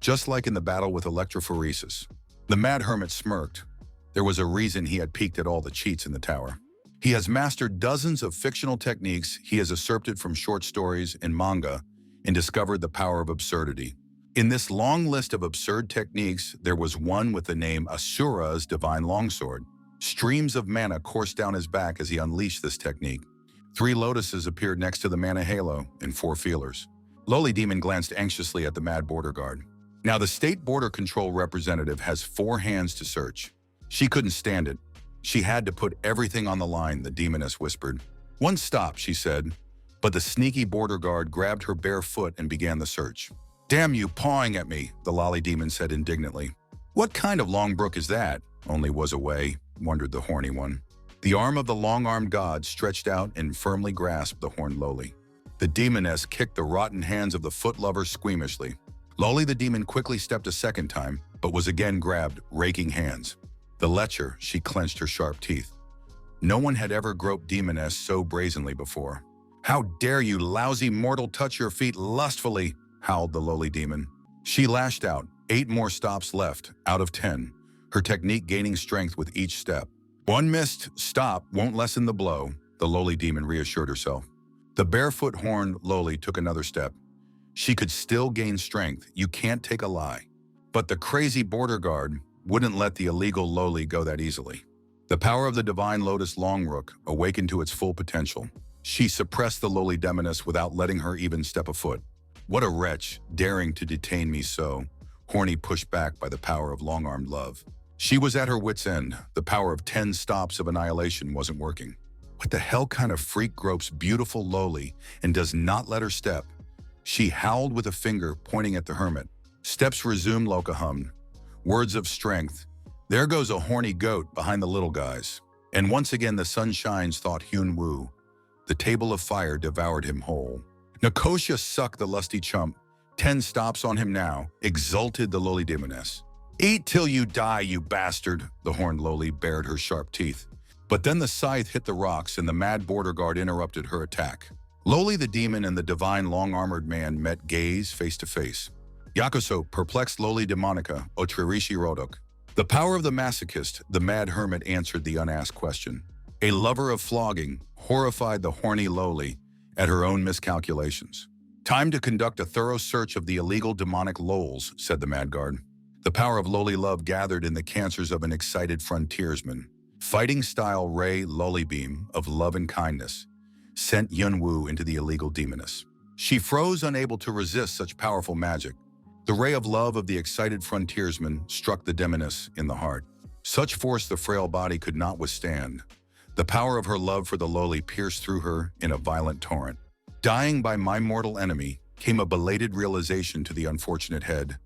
[SPEAKER 1] just like in the battle with electrophoresis. The mad hermit smirked. There was a reason he had peeked at all the cheats in the tower. He has mastered dozens of fictional techniques he has usurped from short stories and manga and discovered the power of absurdity. In this long list of absurd techniques, there was one with the name Asura's Divine Longsword. Streams of mana coursed down his back as he unleashed this technique. 3 lotuses appeared next to the mana halo and 4 feelers. Loli Demon glanced anxiously at the mad border guard. Now the state border control representative has 4 hands to search. She couldn't stand it. She had to put everything on the line, the demoness whispered. One stop, she said, but the sneaky border guard grabbed her bare foot and began the search. Damn you, pawing at me, the lolly demon said indignantly. What kind of long brook is that? Only was a way, wondered the horny one. The arm of the long-armed god stretched out and firmly grasped the horned Loli. The demoness kicked the rotten hands of the foot lover squeamishly. Loli the demon quickly stepped a second time, but was again grabbed, raking hands. The lecher, she clenched her sharp teeth. No one had ever groped demoness so brazenly before. How dare you, lousy mortal, touch your feet lustfully, howled the lowly demon. She lashed out, 8 more stops left, out of 10, her technique gaining strength with each step. One missed stop won't lessen the blow, the lowly demon reassured herself. The barefoot horned Loli took another step. She could still gain strength, you can't take a lie. But the crazy border guard wouldn't let the illegal Loli go that easily. The power of the divine lotus Longrook awakened to its full potential. She suppressed the lowly demoness without letting her even step a foot. What a wretch, daring to detain me so, Horny pushed back by the power of long-armed love. She was at her wit's end. The power of 10 stops of annihilation wasn't working. What the hell kind of freak gropes beautiful Loli and does not let her step? She howled with a finger pointing at the hermit. Steps resumed, Loka hummed. Words of strength. There goes a horny goat behind the little guys. And once again the sun shines, thought Hyunwoo. The table of fire devoured him whole. Nicosia sucked the lusty chump. 10 stops on him now, exulted the lowly demoness. Eat till you die, you bastard, the horned Loli bared her sharp teeth. But then the scythe hit the rocks and the mad border guard interrupted her attack. Loli the demon and the divine long-armored man met gaze face to face. Yakuso perplexed Loli demonica, Otririshi Rodok. The power of the masochist, the mad hermit answered the unasked question. A lover of flogging, horrified the horny Loli at her own miscalculations. Time to conduct a thorough search of the illegal demonic lols, said the mad guard. The power of Loli love gathered in the cancers of an excited frontiersman. Fighting-style ray Loli beam of love and kindness sent Hyunwoo into the illegal demoness. She froze, unable to resist such powerful magic. The ray of love of the excited frontiersman struck the demoness in the heart. Such force the frail body could not withstand. The power of her love for the Loli pierced through her in a violent torrent. Dying by my mortal enemy came a belated realization to the unfortunate head.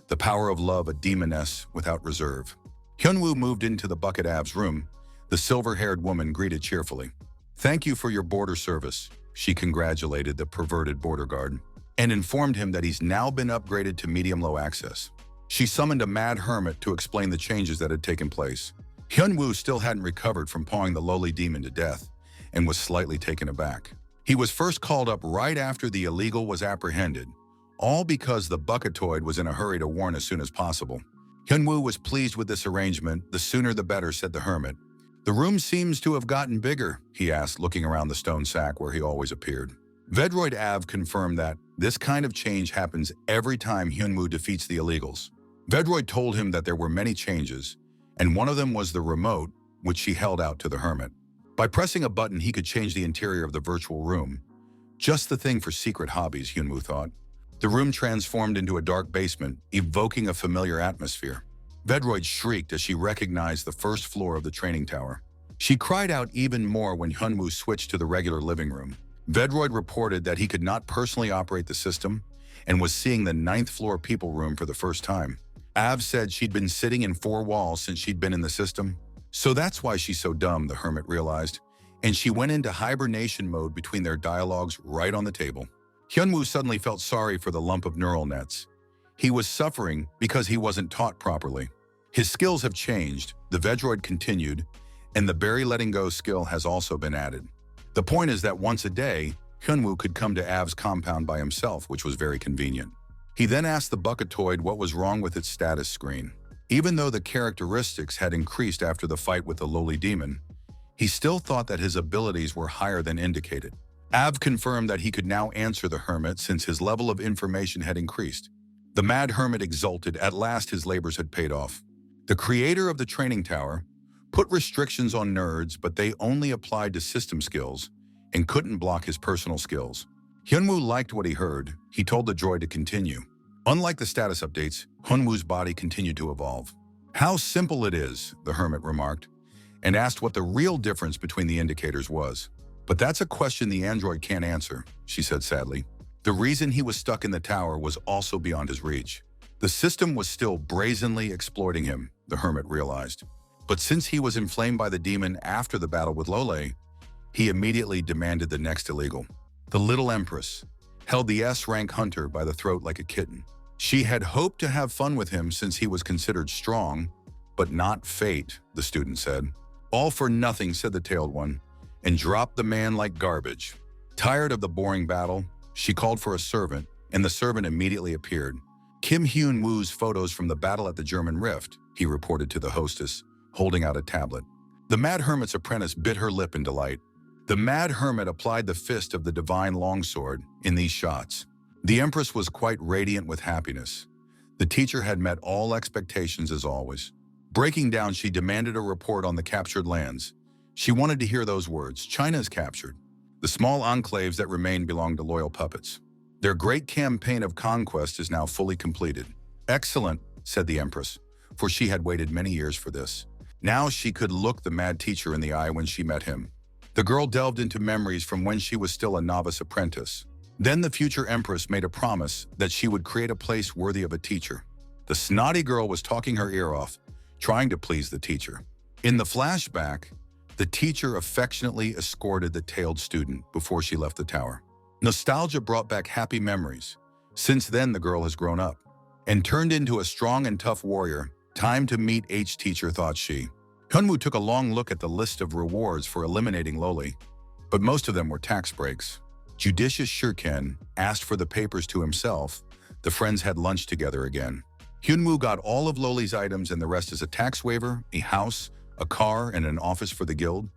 [SPEAKER 1] The power of love, a demoness without reserve. Hyunwoo moved into the Bucket Ab's room. The silver-haired woman greeted cheerfully. Thank you for your border service, she congratulated the perverted border guard, and informed him that he's now been upgraded to medium-low access. She summoned a mad hermit to explain the changes that had taken place. Hyunwoo still hadn't recovered from pawing the lowly demon to death and was slightly taken aback. He was first called up right after the illegal was apprehended, all because the bucketoid was in a hurry to warn as soon as possible. Hyunwoo was pleased with this arrangement. The sooner the better, said the hermit. The room seems to have gotten bigger, he asked, looking around the stone sack where he always appeared. Vedroid Av confirmed that this kind of change happens every time Hyunwoo defeats the illegals. Vedroid told him that there were many changes, and one of them was the remote, which she held out to the hermit. By pressing a button, he could change the interior of the virtual room, Just the thing for secret hobbies, Hyunwoo thought. The room transformed into a dark basement, evoking a familiar atmosphere. Vedroid shrieked as she recognized the first floor of the training tower. She cried out even more when Hyunwoo switched to the regular living room. Vedroid reported that he could not personally operate the system and was seeing the 9th floor people room for the first time. Av said she'd been sitting in 4 walls since she'd been in the system. So that's why she's so dumb, the hermit realized, and she went into hibernation mode between their dialogues right on the table. Hyunwoo suddenly felt sorry for the lump of neural nets. He was suffering because he wasn't taught properly. His skills have changed, the Vedroid continued, and the berry letting go skill has also been added. The point is that once a day, Hyunwoo could come to Av's compound by himself, which was very convenient. He then asked the Bucketoid what was wrong with its status screen. Even though the characteristics had increased after the fight with the lowly demon, he still thought that his abilities were higher than indicated. Av confirmed that he could now answer the hermit since his level of information had increased. The mad hermit exulted. At last his labors had paid off. The creator of the training tower put restrictions on nerds, but they only applied to system skills and couldn't block his personal skills. Hyunwoo liked what he heard. He told the droid to continue. Unlike the status updates, Hyunwoo's body continued to evolve. How simple it is, the hermit remarked, and asked what the real difference between the indicators was. But that's a question the android can't answer, she said sadly. The reason he was stuck in the tower was also beyond his reach. The system was still brazenly exploiting him, the hermit realized. But since he was inflamed by the demon after the battle with Lole, he immediately demanded the next illegal. The little empress held the S-rank hunter by the throat like a kitten. She had hoped to have fun with him since he was considered strong, but not fate, the student said. All for nothing, said the tailed one, and dropped the man like garbage. Tired of the boring battle, she called for a servant, and the servant immediately appeared. Kim Hyun-woo's photos from the battle at the German Rift, he reported to the hostess, holding out a tablet. The Mad Hermit's apprentice bit her lip in delight. The Mad Hermit applied the fist of the divine longsword in these shots. The Empress was quite radiant with happiness. The teacher had met all expectations as always. Breaking down, she demanded a report on the captured lands. She wanted to hear those words, China is captured. The small enclaves that remain belong to loyal puppets. Their great campaign of conquest is now fully completed. Excellent, said the Empress, for she had waited many years for this. Now she could look the mad teacher in the eye when she met him. The girl delved into memories from when she was still a novice apprentice. Then the future Empress made a promise that she would create a place worthy of a teacher. The snotty girl was talking her ear off, trying to please the teacher. In the flashback, the teacher affectionately escorted the tailed student before she left the tower. Nostalgia brought back happy memories. Since then, the girl has grown up and turned into a strong and tough warrior. Time to meet H-teacher, thought she. Hyunwoo took a long look at the list of rewards for eliminating Loli, but most of them were tax breaks. Judicious Shurken asked for the papers to himself. The friends had lunch together again. Hyunwoo got all of Loli's items and the rest as a tax waiver, a house, a car, and an office for the guild.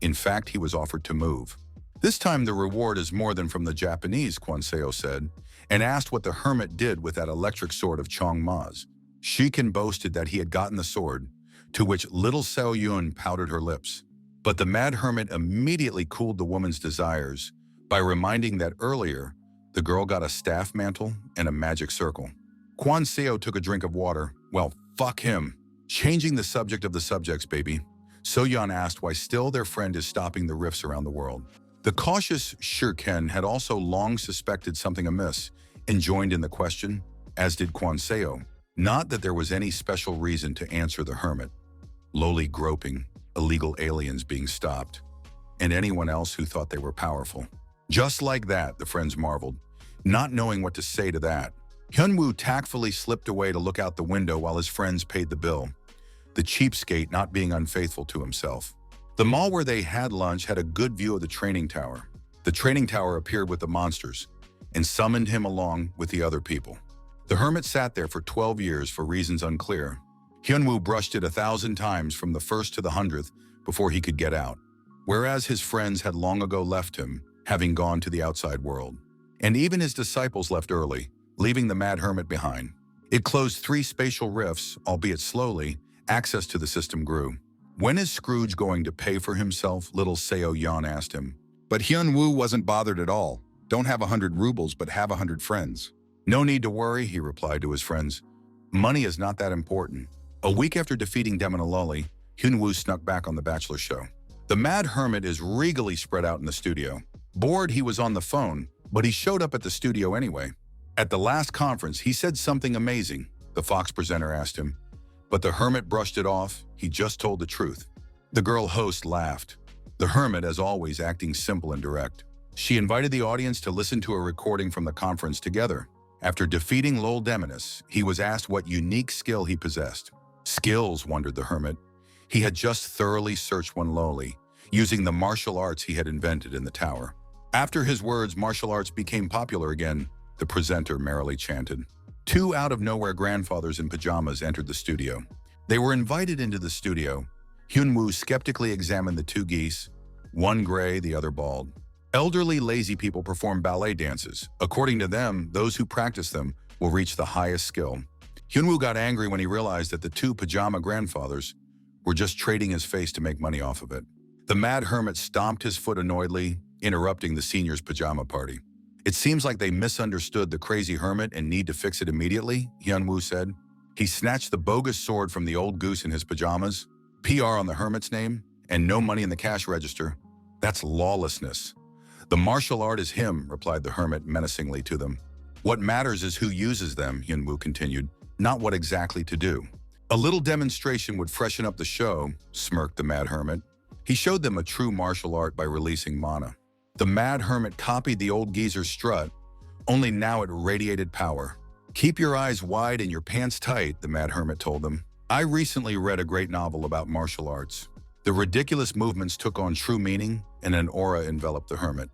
[SPEAKER 1] In fact, he was offered to move. This time the reward is more than from the Japanese, Kwanseo said, and asked what the hermit did with that electric sword of Chong Ma's. Shiken boasted that he had gotten the sword, to which little Seo Yun powdered her lips. But the mad hermit immediately cooled the woman's desires by reminding that earlier, the girl got a staff mantle and a magic circle. Kwanseo took a drink of water. Well, fuck him. Changing the subject of the subjects, baby. So-yeon asked why still their friend is stopping the rifts around the world. The cautious Shurken had also long suspected something amiss and joined in the question, as did Kwanseo. Not that there was any special reason to answer the hermit. Lowly groping, illegal aliens being stopped, and anyone else who thought they were powerful. Just like that, the friends marveled, not knowing what to say to that. Hyunwoo tactfully slipped away to look out the window while his friends paid the bill, the cheapskate not being unfaithful to himself. The mall where they had lunch had a good view of the training tower. The training tower appeared with the monsters and summoned him along with the other people. The hermit sat there for 12 years for reasons unclear. Hyunwoo brushed it 1,000 times from the 1st to the 100th before he could get out, whereas his friends had long ago left him, having gone to the outside world. And even his disciples left early, leaving the mad hermit behind. It closed 3 spatial rifts, albeit slowly. Access to the system grew. When is Scrooge going to pay for himself? Little Seo Yeon asked him.
[SPEAKER 2] But Hyunwoo wasn't bothered at all. Don't have 100 rubles, but have 100 friends.
[SPEAKER 1] No need to worry, he replied to his friends. Money is not that important. A week after defeating Demonaloli, Hyunwoo snuck back on The Bachelor show. The Mad Hermit is regally spread out in the studio. Bored, he was on the phone, but he showed up at the studio anyway. At the last conference, he said something amazing, the Fox presenter asked him. But the Hermit brushed it off. He just told the truth. The girl host laughed. The Hermit, as always, acting simple and direct. She invited the audience to listen to a recording from the conference together. After defeating Lol Demonis, he was asked what unique skill he possessed. Skills, wondered the Hermit. He had just thoroughly searched one lowly, using the martial arts he had invented in the tower. After his words, martial arts became popular again, the presenter merrily chanted. Two out-of-nowhere grandfathers in pajamas entered the studio. They were invited into the studio. Hyunwoo skeptically examined the two geese, one gray, the other bald. Elderly, lazy people perform ballet dances. According to them, those who practice them will reach the highest skill. Hyunwoo got angry when he realized that the two pajama grandfathers were just trading his face to make money off of it. The Mad Hermit stomped his foot annoyedly, interrupting the seniors' pajama party. It seems like they misunderstood the crazy hermit and need to fix it immediately, Hyunwoo said. He snatched the bogus sword from the old goose in his pajamas, PR on the hermit's name, and no money in the cash register. That's lawlessness. The martial art is him, replied the hermit menacingly to them. What matters is who uses them, Hyunwoo continued, not what exactly to do. A little demonstration would freshen up the show, smirked the Mad Hermit. He showed them a true martial art by releasing mana. The Mad Hermit copied the old geezer's strut, only now it radiated power. Keep your eyes wide and your pants tight, the Mad Hermit told them. I recently read a great novel about martial arts. The ridiculous movements took on true meaning, and an aura enveloped the hermit.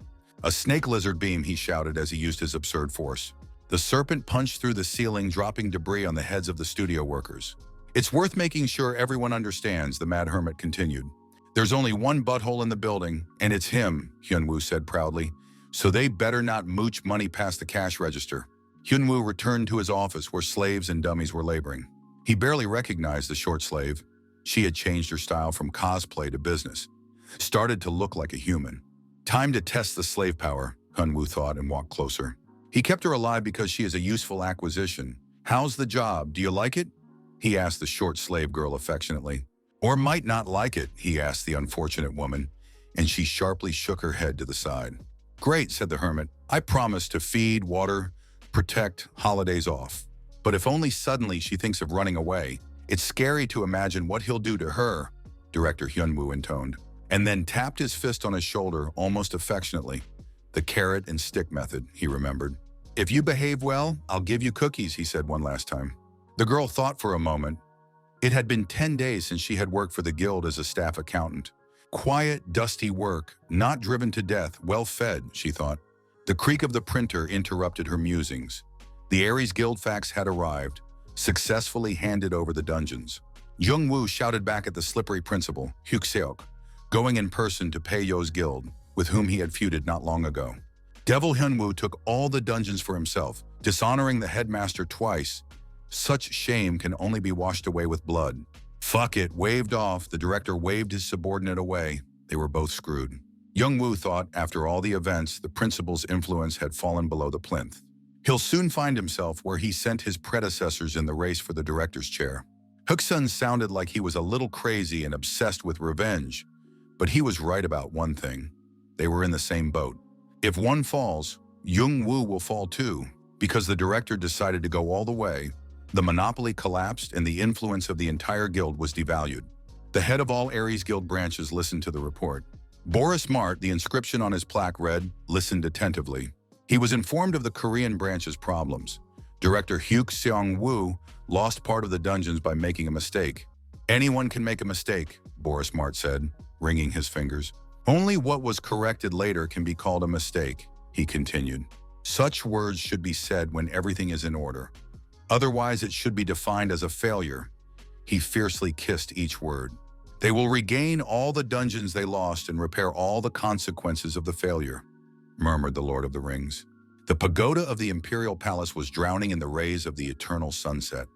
[SPEAKER 1] A snake lizard beam, he shouted as he used his absurd force. The serpent punched through the ceiling, dropping debris on the heads of the studio workers. It's worth making sure everyone understands, the Mad Hermit continued. There's only one butthole in the building, and it's him, Hyunwoo said proudly. So they better not mooch money past the cash register. Hyunwoo returned to his office where slaves and dummies were laboring. He barely recognized the short slave. She had changed her style from cosplay to business. Started to look like a human. Time to test the slave power, Hyunwoo thought and walked closer. He kept her alive because she is a useful acquisition. How's the job? Do you like it? He asked the short slave girl affectionately. Or might not like it, he asked the unfortunate woman, and she sharply shook her head to the side. Great, said the hermit. I promise to feed, water, protect, holidays off. But if only suddenly she thinks of running away, it's scary to imagine what he'll do to her, Director Hyunwoo intoned, and then tapped his fist on his shoulder almost affectionately. The carrot and stick method, he remembered. If you behave well, I'll give you cookies, he said one last time. The girl thought for a moment. It had been 10 days since she had worked for the guild as a staff accountant. Quiet, dusty work, not driven to death, well-fed, she thought. The creak of the printer interrupted her musings. The Ares Guild fax had arrived, successfully handed over the dungeons. Jung-woo shouted back at the slippery principal, Hyuk-seok, going in person to Peyo's guild, with whom he had feuded not long ago. Devil Hyunwoo took all the dungeons for himself, dishonoring the headmaster twice. Such shame can only be washed away with blood. Fuck it, waved off, the director waved his subordinate away. They were both screwed. Jung-woo thought, after all the events, the principal's influence had fallen below the plinth. He'll soon find himself where he sent his predecessors in the race for the director's chair. Hooksun sounded like he was a little crazy and obsessed with revenge, but he was right about one thing. They were in the same boat. If one falls, Jung-woo will fall too, because the director decided to go all the way. The monopoly collapsed and the influence of the entire guild was devalued. The head of all Ares Guild branches listened to the report. Boris Mart, the inscription on his plaque read, listened attentively. He was informed of the Korean branch's problems. Director Hyuk Seong-woo lost part of the dungeons by making a mistake. Anyone can make a mistake, Boris Mart said, wringing his fingers. Only what was corrected later can be called a mistake, he continued. Such words should be said when everything is in order. Otherwise, it should be defined as a failure. He fiercely kissed each word. They will regain all the dungeons they lost and repair all the consequences of the failure, murmured the Lord of the Rings. The pagoda of the Imperial Palace was drowning in the rays of the eternal sunset.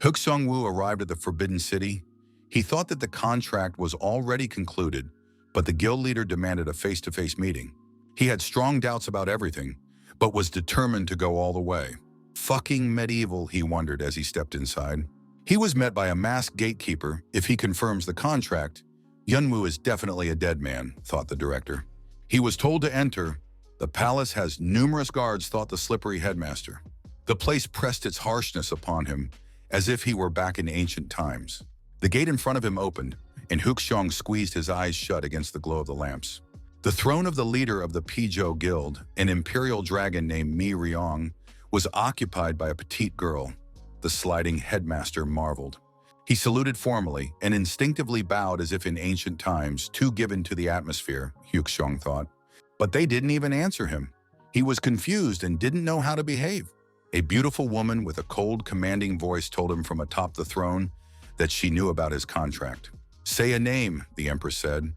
[SPEAKER 1] Hook Sung-woo arrived at the Forbidden City. He thought that the contract was already concluded, but the guild leader demanded a face-to-face meeting. He had strong doubts about everything, but was determined to go all the way. Fucking medieval, he wondered as he stepped inside. He was met by a masked gatekeeper. If he confirms the contract, Hyunwoo is definitely a dead man, thought the director. He was told to enter. The palace has numerous guards, thought the slippery headmaster. The place pressed its harshness upon him, as if he were back in ancient times. The gate in front of him opened, and Hookshong squeezed his eyes shut against the glow of the lamps. The throne of the leader of the Pijo Guild, an imperial dragon named Mi Ryong, was occupied by a petite girl. The sliding headmaster marveled. He saluted formally and instinctively bowed as if in ancient times, too given to the atmosphere, Hookshong thought. But they didn't even answer him. He was confused and didn't know how to behave. A beautiful woman with a cold, commanding voice told him from atop the throne that she knew about his contract. Say a name, the empress said,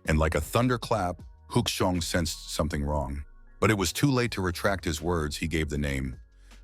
[SPEAKER 1] and like a thunderclap, Hookshong sensed something wrong. But it was too late to retract his words. He gave the name.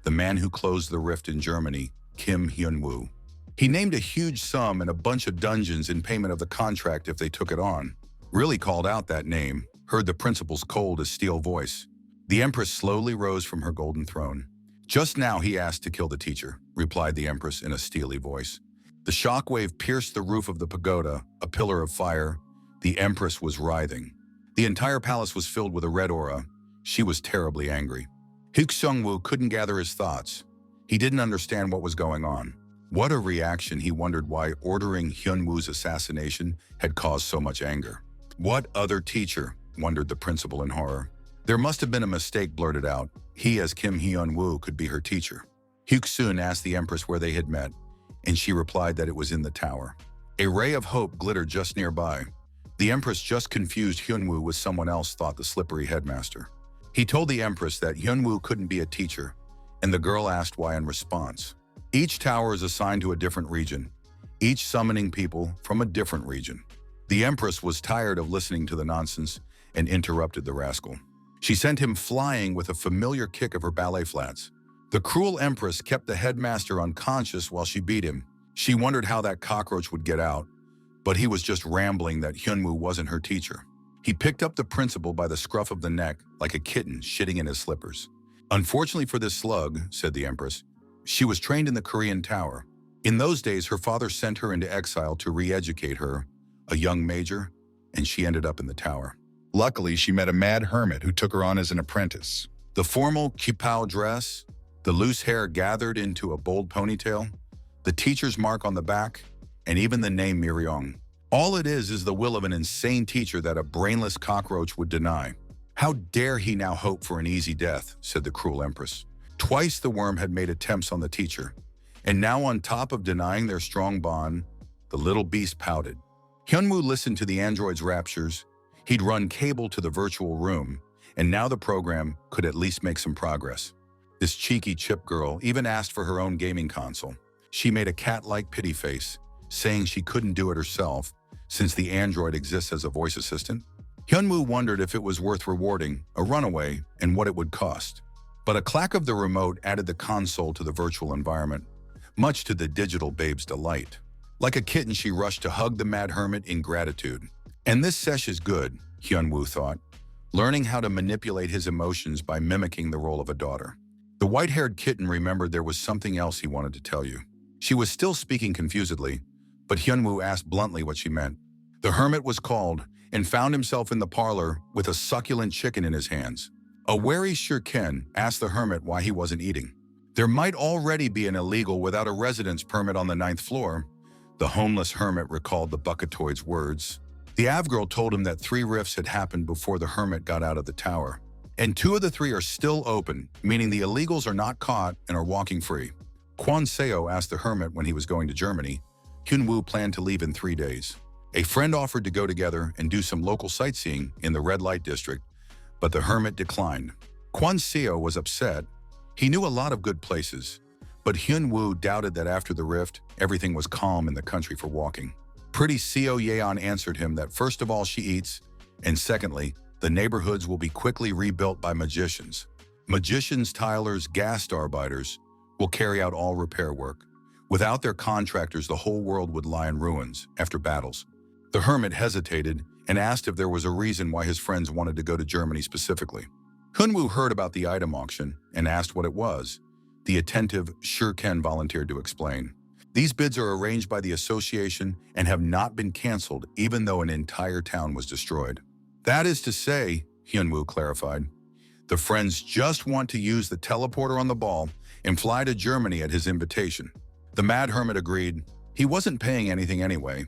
[SPEAKER 1] The man who closed the rift in Germany, Kim Hyunwoo. He named a huge sum and a bunch of dungeons in payment of the contract if they took it on. Really called out that name, heard the principal's cold as steel voice. The empress slowly rose from her golden throne. Just now he asked to kill the teacher, replied the empress in a steely voice. The shockwave pierced the roof of the pagoda, a pillar of fire. The empress was writhing. The entire palace was filled with a red aura. She was terribly angry. Hookshong couldn't gather his thoughts. He didn't understand what was going on. What a reaction. He wondered why ordering Hyunwoo's assassination had caused so much anger. What other teacher? Wondered the principal in horror. There must have been a mistake, blurted out. He, as Kim Hyunwoo, could be her teacher. Hyuksun asked the empress where they had met, and she replied that it was in the tower. A ray of hope glittered just nearby. The empress just confused Hyunwoo with someone else, thought the slippery headmaster. He told the empress that Hyunwoo couldn't be a teacher, and the girl asked why in response. Each tower is assigned to a different region, each summoning people from a different region. The empress was tired of listening to the nonsense and interrupted the rascal. She sent him flying with a familiar kick of her ballet flats. The cruel empress kept the headmaster unconscious while she beat him. She wondered how that cockroach would get out, but he was just rambling that Hyunwoo wasn't her teacher. He picked up the principal by the scruff of the neck like a kitten shitting in his slippers. Unfortunately for this slug, said the empress, she was trained in the Korean tower. In those days, her father sent her into exile to re-educate her, a young major, and she ended up in the tower.
[SPEAKER 2] Luckily, she met a mad hermit who took her on as an apprentice.
[SPEAKER 1] The formal kipao dress, the loose hair gathered into a bold ponytail, the teacher's mark on the back, and even the name Miryong. All it is the will of an insane teacher that a brainless cockroach would deny. How dare he now hope for an easy death, said the cruel empress. Twice the worm had made attempts on the teacher, and now on top of denying their strong bond, the little beast pouted. Hyunwoo listened to the android's raptures. He'd run cable to the virtual room, and now the program could at least make some progress. This cheeky chip girl even asked for her own gaming console. She made a cat-like pity face, saying she couldn't do it herself, since the android exists as a voice assistant. Hyunwoo wondered if it was worth rewarding a runaway and what it would cost. But a clack of the remote added the console to the virtual environment, much to the digital babe's delight. Like a kitten, she rushed to hug the mad hermit in gratitude. And this sesh is good, Hyunwoo thought, learning how to manipulate his emotions by mimicking the role of a daughter. The white-haired kitten remembered there was something else he wanted to tell you. She was still speaking confusedly, but Hyunwoo asked bluntly what she meant. The hermit was called and found himself in the parlor with a succulent chicken in his hands. A wary shuriken asked the hermit why he wasn't eating. There might already be an illegal without a residence permit on the 9th floor. The homeless hermit recalled the bucketoid's words. The Avgirl told him that 3 rifts had happened before the hermit got out of the tower. And 2 of the 3 are still open, meaning the illegals are not caught and are walking free. Kwon Seo asked the hermit when he was going to Germany. Hyunwoo planned to leave in 3 days. A friend offered to go together and do some local sightseeing in the red light district, but the hermit declined. Kwon Seo was upset. He knew a lot of good places, but Hyunwoo doubted that after the rift, everything was calm in the country for walking. Pretty Seo Yeon answered him that first of all she eats, and secondly, the neighborhoods will be quickly rebuilt by magicians. Magicians, tilers, gas starbeiters will carry out all repair work. Without their contractors, the whole world would lie in ruins after battles. The hermit hesitated and asked if there was a reason why his friends wanted to go to Germany specifically. Hunwoo heard about the item auction and asked what it was. The attentive Shurken volunteered to explain. These bids are arranged by the association and have not been canceled even though an entire town was destroyed. That is to say, Hyunwoo clarified, the friends just want to use the teleporter on the ball and fly to Germany at his invitation. The Mad Hermit agreed. He wasn't paying anything anyway.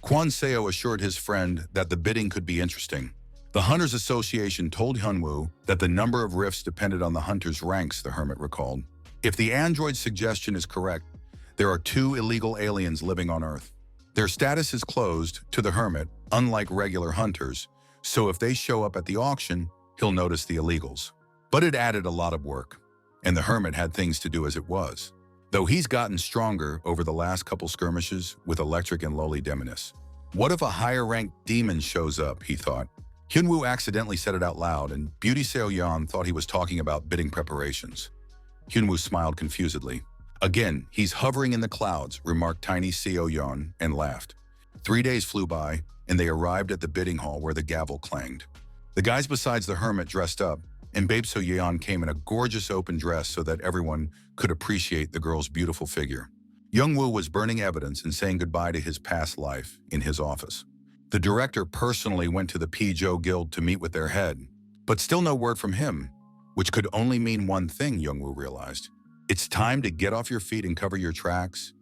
[SPEAKER 1] Kwon Seo assured his friend that the bidding could be interesting. The Hunters Association told Hyunwoo that the number of rifts depended on the hunter's ranks, the hermit recalled. If the android's suggestion is correct, there are 2 illegal aliens living on Earth. Their status is closed to the hermit, unlike regular hunters, so if they show up at the auction, he'll notice the illegals. But it added a lot of work, and the hermit had things to do as it was, though he's gotten stronger over the last couple skirmishes with Electric and Lowly Demoness. What if a higher-ranked demon shows up, he thought. Hyunwoo accidentally said it out loud, and Beauty Seo-yeon thought he was talking about bidding preparations. Hyunwoo smiled confusedly. Again, he's hovering in the clouds, remarked Tiny Seo-yeon, and laughed. 3 days flew by, and they arrived at the bidding hall where the gavel clanged. The guys besides the hermit dressed up, and Babe Seo-yeon came in a gorgeous open dress so that everyone could appreciate the girl's beautiful figure. Youngwoo was burning evidence and saying goodbye to his past life in his office. The director personally went to the P-Jo Guild to meet with their head, but still no word from him, which could only mean one thing, Youngwoo realized. It's time to get off your feet and cover your tracks.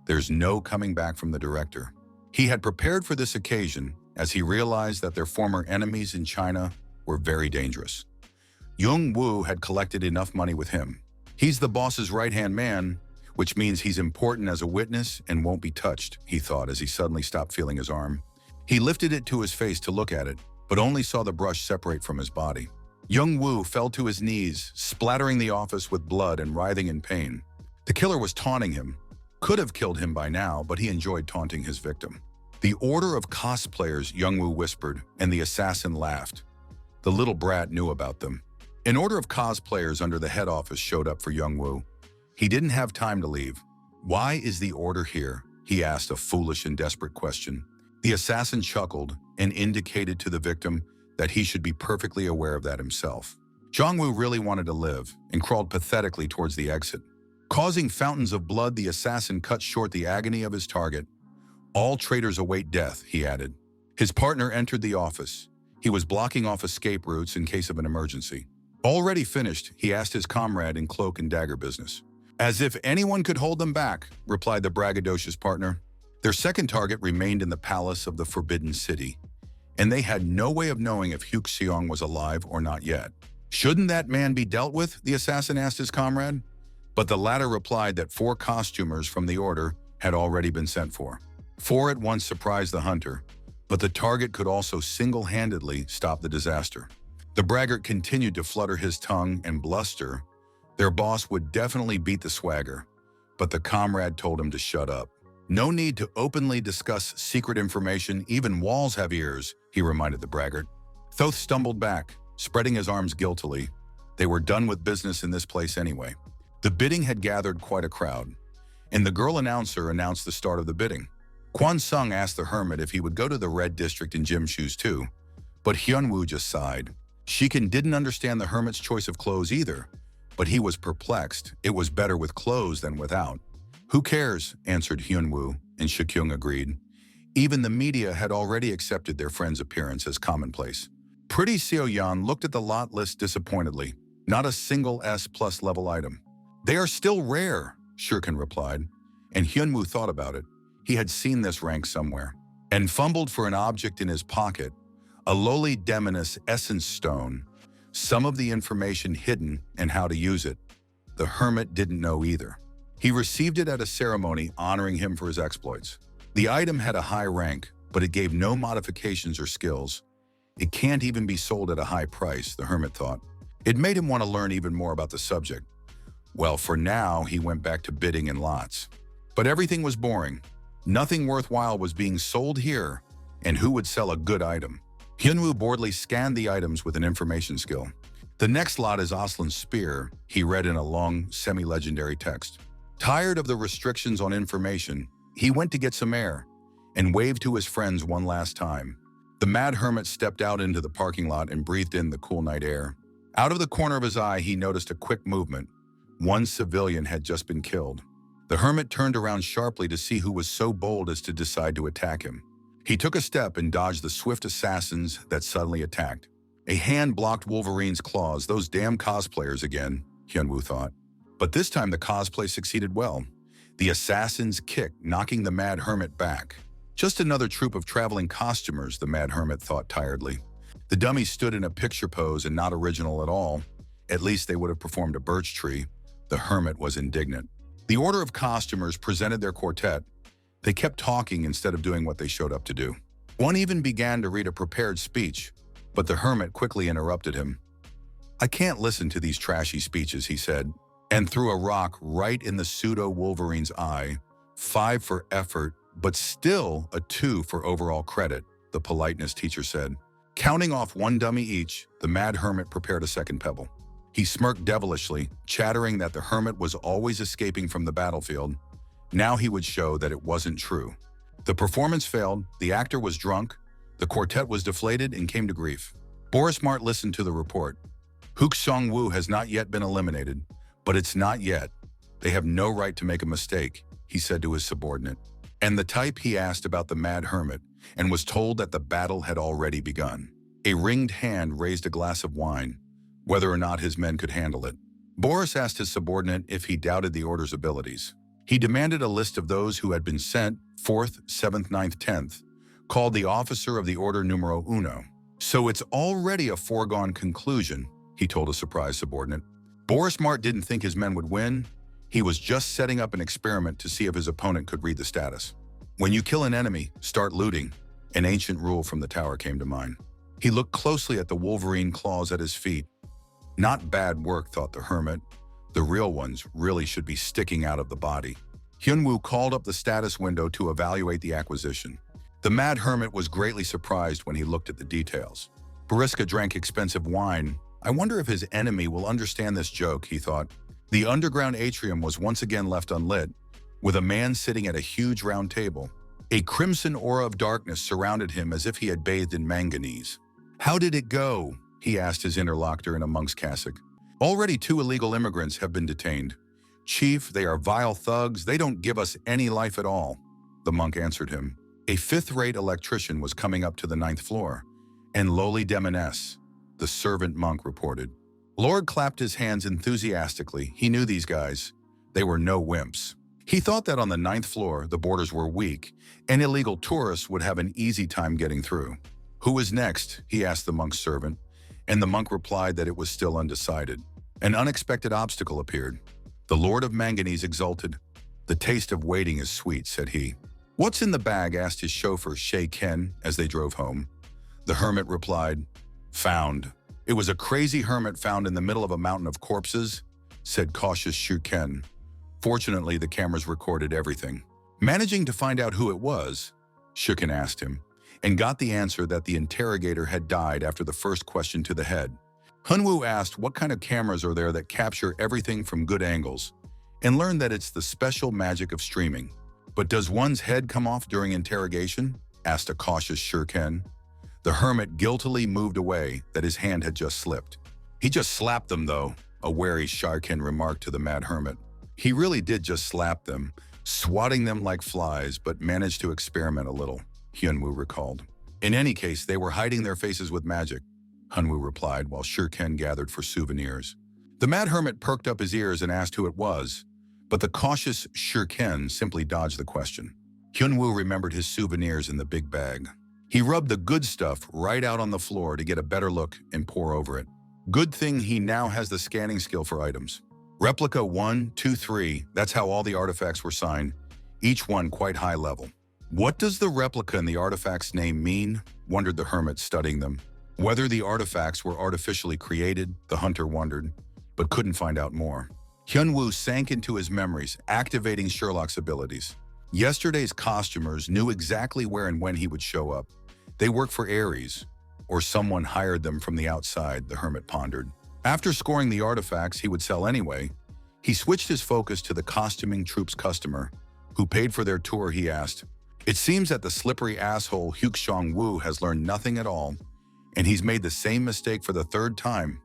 [SPEAKER 1] There's no coming back from the director. He had prepared for this occasion as he realized that their former enemies in China were very dangerous. Youngwoo had collected enough money with him. He's the boss's right-hand man, which means he's important as a witness and won't be touched, he thought as he suddenly stopped feeling his arm. He lifted it to his face to look at it, but only saw the brush separate from his body. Youngwoo fell to his knees, splattering the office with blood and writhing in pain. The killer was taunting him. Could have killed him by now, but he enjoyed taunting his victim. The order of cosplayers, Youngwoo whispered, and the assassin laughed. The little brat knew about them. An order of cosplayers under the head office showed up for Youngwoo. He didn't have time to leave. Why is the order here? He asked a foolish and desperate question. The assassin chuckled and indicated to the victim that he should be perfectly aware of that himself. Jongwoo really wanted to live and crawled pathetically towards the exit. Causing fountains of blood, the assassin cut short the agony of his target. All traitors await death, he added. His partner entered the office. He was blocking off escape routes in case of an emergency. Already finished, he asked his comrade in cloak and dagger business. As if anyone could hold them back, replied the braggadocious partner. Their second target remained in the palace of the Forbidden City, and they had no way of knowing if Hyuk Seong was alive or not yet. Shouldn't that man be dealt with? The assassin asked his comrade. But the latter replied that 4 costumers from the order had already been sent for. 4 at once surprised the hunter, but the target could also single-handedly stop the disaster. The braggart continued to flutter his tongue and bluster. Their boss would definitely beat the swagger, but the comrade told him to shut up. No need to openly discuss secret information, even walls have ears, he reminded the braggart. Thoth stumbled back, spreading his arms guiltily. They were done with business in this place anyway. The bidding had gathered quite a crowd, and the girl announcer announced the start of the bidding. Kwon Sung asked the hermit if he would go to the red district in gym shoes too, but Hyunwoo just sighed. Shiken didn't understand the hermit's choice of clothes either, but he was perplexed. It was better with clothes than without. Who cares, answered Hyunwoo, and Shikyung agreed. Even the media had already accepted their friend's appearance as commonplace. Pretty Seo-yeon looked at the lot list disappointedly. Not a single S+ level item. They are still rare, Shurken replied, and Hyunwoo thought about it. He had seen this rank somewhere, and fumbled for an object in his pocket, a lowly demoness essence stone, some of the information hidden and how to use it. The hermit didn't know either. He received it at a ceremony honoring him for his exploits. The item had a high rank, but it gave no modifications or skills. It can't even be sold at a high price, the hermit thought. It made him want to learn even more about the subject. Well, for now, he went back to bidding in lots. But everything was boring. Nothing worthwhile was being sold here, and who would sell a good item? Hyunwoo boredly scanned the items with an information skill. The next lot is Aslan's spear, he read in a long, semi-legendary text. Tired of the restrictions on information, he went to get some air and waved to his friends one last time. The mad hermit stepped out into the parking lot and breathed in the cool night air. Out of the corner of his eye, he noticed a quick movement. One civilian had just been killed. The hermit turned around sharply to see who was so bold as to decide to attack him. He took a step and dodged the swift assassins that suddenly attacked. A hand blocked Wolverine's claws. Those damn cosplayers again, Hyunwoo thought. But this time the cosplay succeeded well. The assassins kicked, knocking the Mad Hermit back. Just another troop of traveling costumers, the Mad Hermit thought tiredly. The dummies stood in a picture pose and not original at all. At least they would have performed a birch tree. The hermit was indignant. The order of costumers presented their quartet. They kept talking instead of doing what they showed up to do. One even began to read a prepared speech, but the hermit quickly interrupted him. "I can't listen to these trashy speeches," he said, and threw a rock right in the pseudo-Wolverine's eye. 5 for effort, but still a 2 for overall credit, the politeness teacher said. Counting off 1 dummy each, the Mad Hermit prepared a second pebble. He smirked devilishly, chattering that the hermit was always escaping from the battlefield. Now he would show that it wasn't true. The performance failed, the actor was drunk, the quartet was deflated and came to grief. Boris Mart listened to the report. Hook Song-woo has not yet been eliminated, but it's not yet. They have no right to make a mistake, he said to his subordinate. And the type, he asked about the Mad Hermit, and was told that the battle had already begun. A ringed hand raised a glass of wine, whether or not his men could handle it. Boris asked his subordinate if he doubted the order's abilities. He demanded a list of those who had been sent, 4th, 7th, 9th, 10th, called the officer of the order numero uno. So it's already a foregone conclusion, he told a surprised subordinate. Boris Mart didn't think his men would win. He was just setting up an experiment to see if his opponent could read the status. When you kill an enemy, start looting. An ancient rule from the tower came to mind. He looked closely at the Wolverine claws at his feet. Not bad work, thought the hermit. The real ones really should be sticking out of the body. Hyunwoo called up the status window to evaluate the acquisition. The Mad Hermit was greatly surprised when he looked at the details. Boriska drank expensive wine. I wonder if his enemy will understand this joke, he thought. The underground atrium was once again left unlit, with a man sitting at a huge round table. A crimson aura of darkness surrounded him as if he had bathed in manganese. "How did it go?" he asked his interlocutor in a monk's cassock. "Already 2 illegal immigrants have been detained. Chief, they are vile thugs. They don't give us any life at all." The monk answered him. A 5th-rate electrician was coming up to the 9th floor, and lowly demoness, the servant monk reported. Lord clapped his hands enthusiastically. He knew these guys. They were no wimps. He thought that on the 9th floor, the borders were weak, and illegal tourists would have an easy time getting through. "Who is next?" he asked the monk's servant, and the monk replied that it was still undecided. An unexpected obstacle appeared. The Lord of Manganese exulted. "The taste of waiting is sweet," said he. "What's in the bag?" asked his chauffeur, Shay Ken, as they drove home. The hermit replied, "Found." "It was a crazy hermit found in the middle of a mountain of corpses," said cautious Shu Ken. Fortunately, the cameras recorded everything. Managing to find out who it was, Shuken asked him, and got the answer that the interrogator had died after the first question to the head. Hunwoo asked what kind of cameras are there that capture everything from good angles, and learned that it's the special magic of streaming. "But does one's head come off during interrogation?" asked a cautious Shurken. The hermit guiltily moved away that his hand had just slipped. "He just slapped them, though," a wary Sharkin remarked to the Mad Hermit. "He really did just slap them, swatting them like flies, but managed to experiment a little," Hyunwoo recalled. "In any case, they were hiding their faces with magic," Hunwoo replied while Shurken gathered for souvenirs. The Mad Hermit perked up his ears and asked who it was, but the cautious Shurken simply dodged the question. Hyunwoo remembered his souvenirs in the big bag. He rubbed the good stuff right out on the floor to get a better look and pour over it. Good thing he now has the scanning skill for items. Replica 1, 2, 3, that's how all the artifacts were signed, each one quite high level. "What does the replica and the artifact's name mean?" wondered the hermit, studying them. Whether the artifacts were artificially created, the hunter wondered, but couldn't find out more. Hyunwoo sank into his memories, activating Sherlock's abilities. Yesterday's costumers knew exactly where and when he would show up. They worked for Ares, or someone hired them from the outside, the hermit pondered. After scoring the artifacts he would sell anyway, he switched his focus to the costuming troupe's customer, who paid for their tour. He asked, "It seems that the slippery asshole Hyuk Woo has learned nothing at all, and he's made the same mistake for the 3rd time."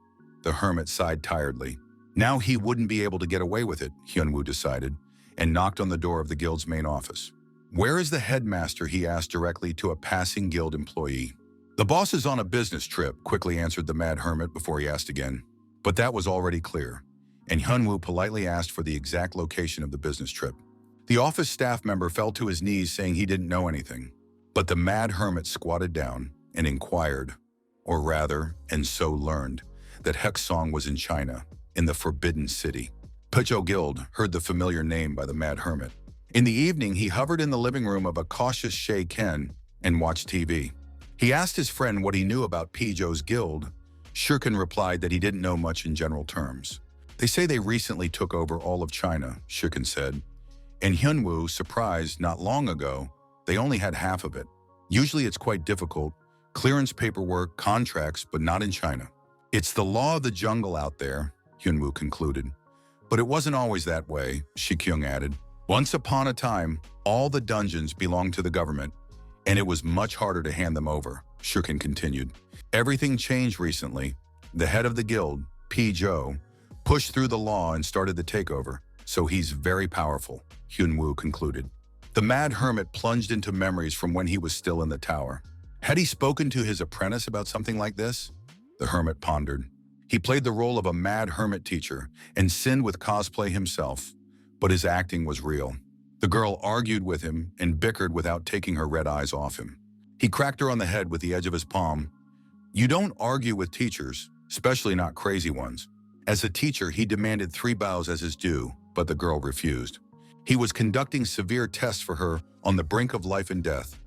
[SPEAKER 1] the hermit sighed tiredly. Now he wouldn't be able to get away with it, Hyunwoo decided, and knocked on the door of the guild's main office. "Where is the headmaster?" he asked directly to a passing guild employee. "The boss is on a business trip," quickly answered the mad hermit before he asked again. But that was already clear, and Hyunwoo politely asked for the exact location of the business trip. The office staff member fell to his knees saying he didn't know anything. But the mad hermit squatted down and inquired, or rather, and so learned, that Heksong was in China, in the Forbidden City. Pizhou Guild heard the familiar name by the mad hermit. In the evening, he hovered in the living room of a cautious Shay Ken and watched TV. He asked his friend what he knew about Pizhou's guild. Shurken replied that he didn't know much in general terms. "They say they recently took over all of China," Shurken said. And Hyunwoo, surprised not long ago, they only had half of it. "Usually it's quite difficult. Clearance paperwork, contracts, but not in China. It's the law of the jungle out there," Hyunwoo concluded. "But it wasn't always that way," Shikyung added. "Once upon a time, all the dungeons belonged to the government, and it was much harder to hand them over," Shurken continued. "Everything changed recently. The head of the guild, Pizhou, pushed through the law and started the takeover, so he's very powerful," Hyunwoo concluded. The mad hermit plunged into memories from when he was still in the tower. Had he spoken to his apprentice about something like this? The hermit pondered. He played the role of a mad hermit teacher and sinned with cosplay himself, but his acting was real. The girl argued with him and bickered without taking her red eyes off him. He cracked her on the head with the edge of his palm. "You don't argue with teachers, especially not crazy ones." As a teacher, he demanded 3 bows as his due, but the girl refused. He was conducting severe tests for her on the brink of life and death.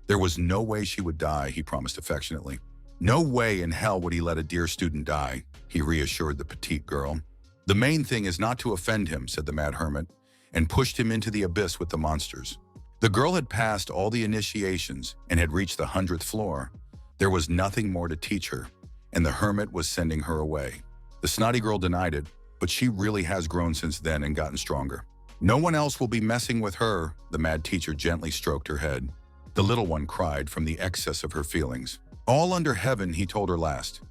[SPEAKER 1] There was no way she would die, he promised affectionately. "No way in hell would he let a dear student die," he reassured the petite girl. "The main thing is not to offend him," said the mad hermit, and pushed him into the abyss with the monsters. The girl had passed all the initiations and had reached the 100th floor. There was nothing more to teach her, and the hermit was sending her away. The snotty girl denied it, but she really has grown since then and gotten stronger. "No one else will be messing with her," the mad teacher gently stroked her head. The little one cried from the excess of her feelings. "All under heaven," he told her last.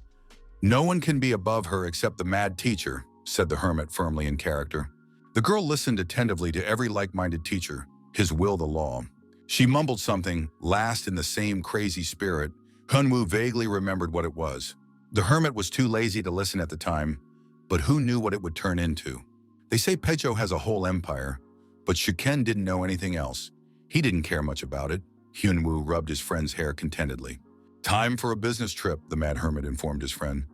[SPEAKER 1] "No one can be above her except the mad teacher," said the hermit firmly in character. The girl listened attentively to every like-minded teacher, his will the law. She mumbled something, last in the same crazy spirit. Hyunwoo vaguely remembered what it was. The hermit was too lazy to listen at the time, but who knew what it would turn into? They say Peicho has a whole empire, but Shuken didn't know anything else. He didn't care much about it. Hyunwoo rubbed his friend's hair contentedly. "Time for a business trip," the mad hermit informed his friend.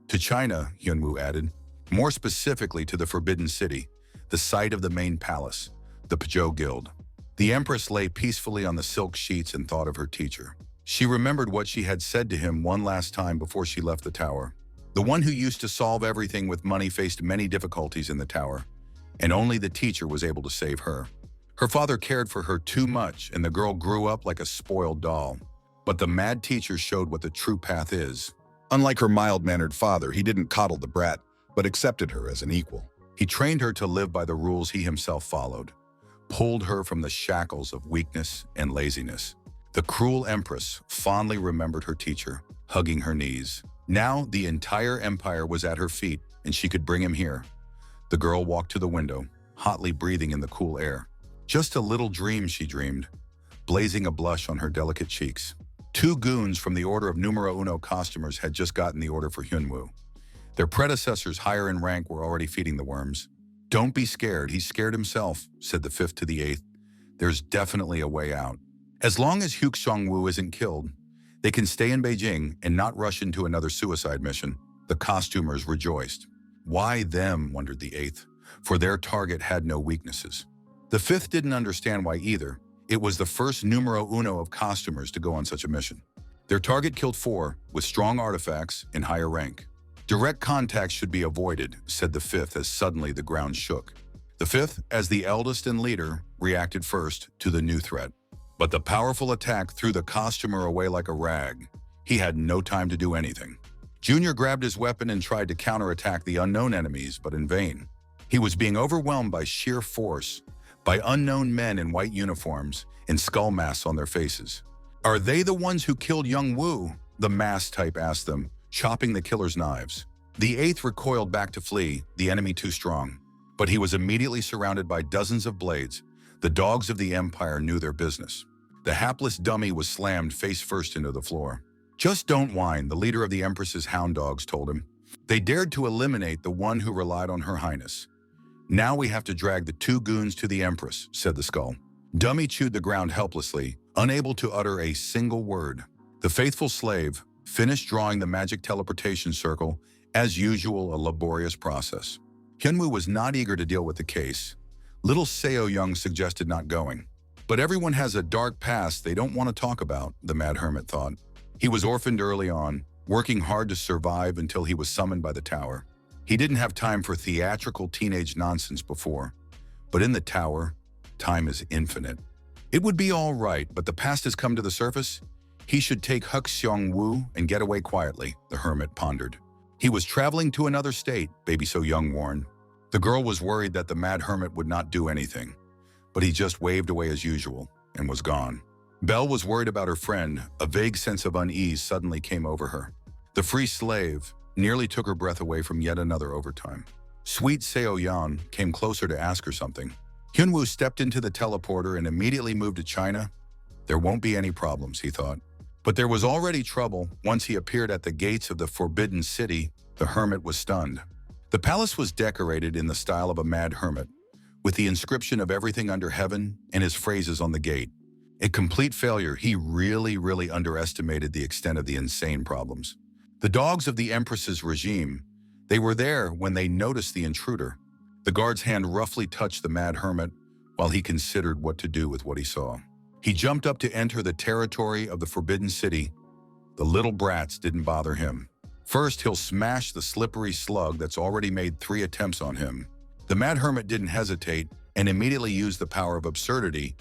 [SPEAKER 1] "To China," Hyunwoo added. "More specifically to the Forbidden City, the site of the main palace, the Pizhou Guild." The empress lay peacefully on the silk sheets and thought of her teacher. She remembered what she had said to him one last time before she left the tower. The one who used to solve everything with money faced many difficulties in the tower, and only the teacher was able to save her. Her father cared for her too much, and the girl grew up like a spoiled doll. But the mad teacher showed what the true path is.
[SPEAKER 2] Unlike her mild-mannered father, he didn't coddle the brat, but accepted her as an equal.
[SPEAKER 1] He trained her to live by the rules he himself followed, pulled her from the shackles of weakness and laziness. The cruel empress fondly remembered her teacher, hugging her knees. Now the entire empire was at her feet, and she could bring him here. The girl walked to the window, hotly breathing in the cool air. Just a little dream, she dreamed, blazing a blush on her delicate cheeks. 2 goons from the Order of Numero Uno costumers had just gotten the order for Hyunwoo. Their predecessors higher in rank were already feeding the worms. "Don't be scared, he's scared himself," said the 5th to the 8th. "There's definitely a way out. As long as Hyuk-Song-woo isn't killed, they can stay in Beijing and not rush into another suicide mission." The costumers rejoiced. Why them, wondered the 8th, for their target had no weaknesses. The 5th didn't understand why either. It was the first numero uno of costumers to go on such a mission. Their target killed 4 with strong artifacts in higher rank. "Direct contact should be avoided," said the 5th as suddenly the ground shook. The 5th, as the eldest and leader, reacted first to the new threat. But the powerful attack threw the costumer away like a rag. He had no time to do anything. Junior grabbed his weapon and tried to counterattack the unknown enemies, but in vain. He was being overwhelmed by sheer force, by unknown men in white uniforms and skull masks on their faces. "Are they the ones who killed young Wu?" the masked type asked them, chopping the killer's knives. The eighth recoiled back to flee, the enemy too strong. But he was immediately surrounded by dozens of blades. The dogs of the Empire knew their business. The hapless dummy was slammed face first into the floor. "Just don't whine," the leader of the Empress's hound dogs told him. They dared to eliminate the one who relied on Her Highness. "Now we have to drag the two goons to the Empress," said the skull. Dummy chewed the ground helplessly, unable to utter a single word. The faithful slave finished drawing the magic teleportation circle, as usual, a laborious process. Hyunwoo was not eager to deal with the case. Little Seo Young suggested not going. But everyone has a dark past they don't want to talk about, the Mad Hermit thought. He was orphaned early on, working hard to survive until he was summoned by the tower. He didn't have time for theatrical teenage nonsense before. But in the tower, time is infinite. It would be all right, but the past has come to the surface. He should take Huk Seong-woo and get away quietly, the hermit pondered. He was traveling to another state, Baby So Young warned. The girl was worried that the Mad Hermit would not do anything, but he just waved away as usual and was gone. Belle was worried about her friend. A vague sense of unease suddenly came over her. The free slave nearly took her breath away from yet another overtime. Sweet Seo Yan came closer to ask her something. Hyunwoo stepped into the teleporter and immediately moved to China. There won't be any problems, he thought. But there was already trouble. Once he appeared at the gates of the Forbidden City, the hermit was stunned. The palace was decorated in the style of a mad hermit, with the inscription of everything under heaven and his phrases on the gate. A complete failure. He really underestimated the extent of the insane problems. The dogs of the Empress's regime, they were there when they noticed the intruder. The guard's hand roughly touched the mad hermit while he considered what to do with what he saw. He jumped up to enter the territory of the Forbidden City. The little brats didn't bother him. First, he'll smash the slippery slug that's already made 3 attempts on him. The Mad Hermit didn't hesitate and immediately used the power of absurdity.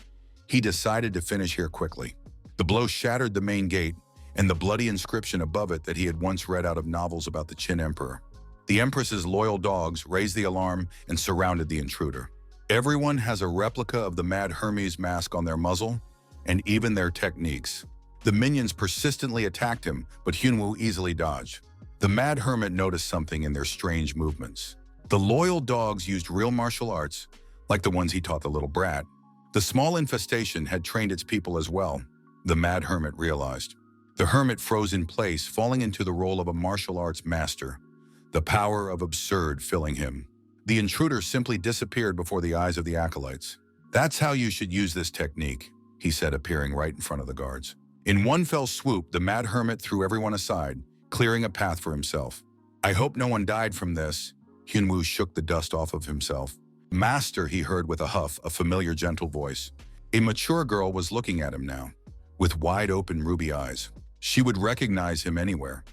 [SPEAKER 1] He decided to finish here quickly. The blow shattered the main gate and the bloody inscription above it that he had once read out of novels about the Qin Emperor. The Empress's loyal dogs raised the alarm and surrounded the intruder. Everyone has a replica of the Mad Hermes mask on their muzzle and even their techniques. The minions persistently attacked him, but Hyunwoo easily dodged. The Mad Hermit noticed something in their strange movements. The loyal dogs used real martial arts, like the ones he taught the little brat. The small infestation had trained its people as well, the Mad Hermit realized. The hermit froze in place, falling into the role of a martial arts master, the power of absurd filling him. The intruder simply disappeared before the eyes of the acolytes. "That's how you should use this technique," he said, appearing right in front of the guards. In one fell swoop, the Mad Hermit threw everyone aside, clearing a path for himself. "I hope no one died from this." Hyunwoo shook the dust off of himself. "Master," he heard with a huff, a familiar gentle voice. A mature girl was looking at him now, with wide-open ruby eyes. She would recognize him anywhere.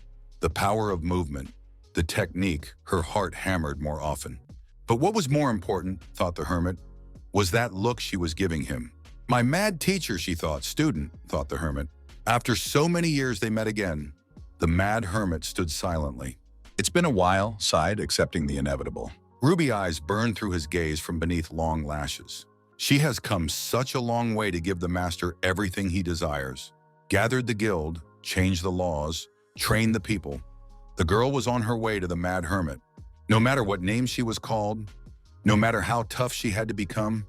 [SPEAKER 1] The power of movement, the technique, her heart hammered more often. But what was more important, thought the hermit, was that look she was giving him. "My mad teacher," she thought. "Student," thought the hermit. After so many years they met again. The Mad Hermit stood silently.
[SPEAKER 2] "It's been a while," sighed, accepting the inevitable.
[SPEAKER 1] Ruby eyes burned through his gaze from beneath long lashes. She has come such a long way to give the master everything he desires. Gathered the guild, changed the laws, trained the people. The girl was on her way to the Mad Hermit. No matter what name she was called, no matter how tough she had to become,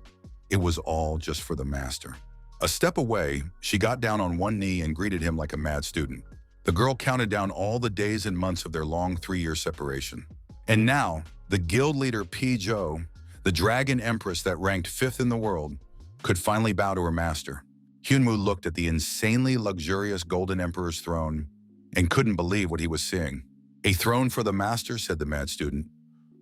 [SPEAKER 1] it was all just for the master. A step away, she got down on one knee and greeted him like a mad student. The girl counted down all the days and months of their long 3-year separation. And now, the guild leader P. Zhou, the dragon empress that ranked 5th in the world, could finally bow to her master. Hyunwoo looked at the insanely luxurious golden emperor's throne and couldn't believe what he was seeing. "A throne for the master," said the mad student.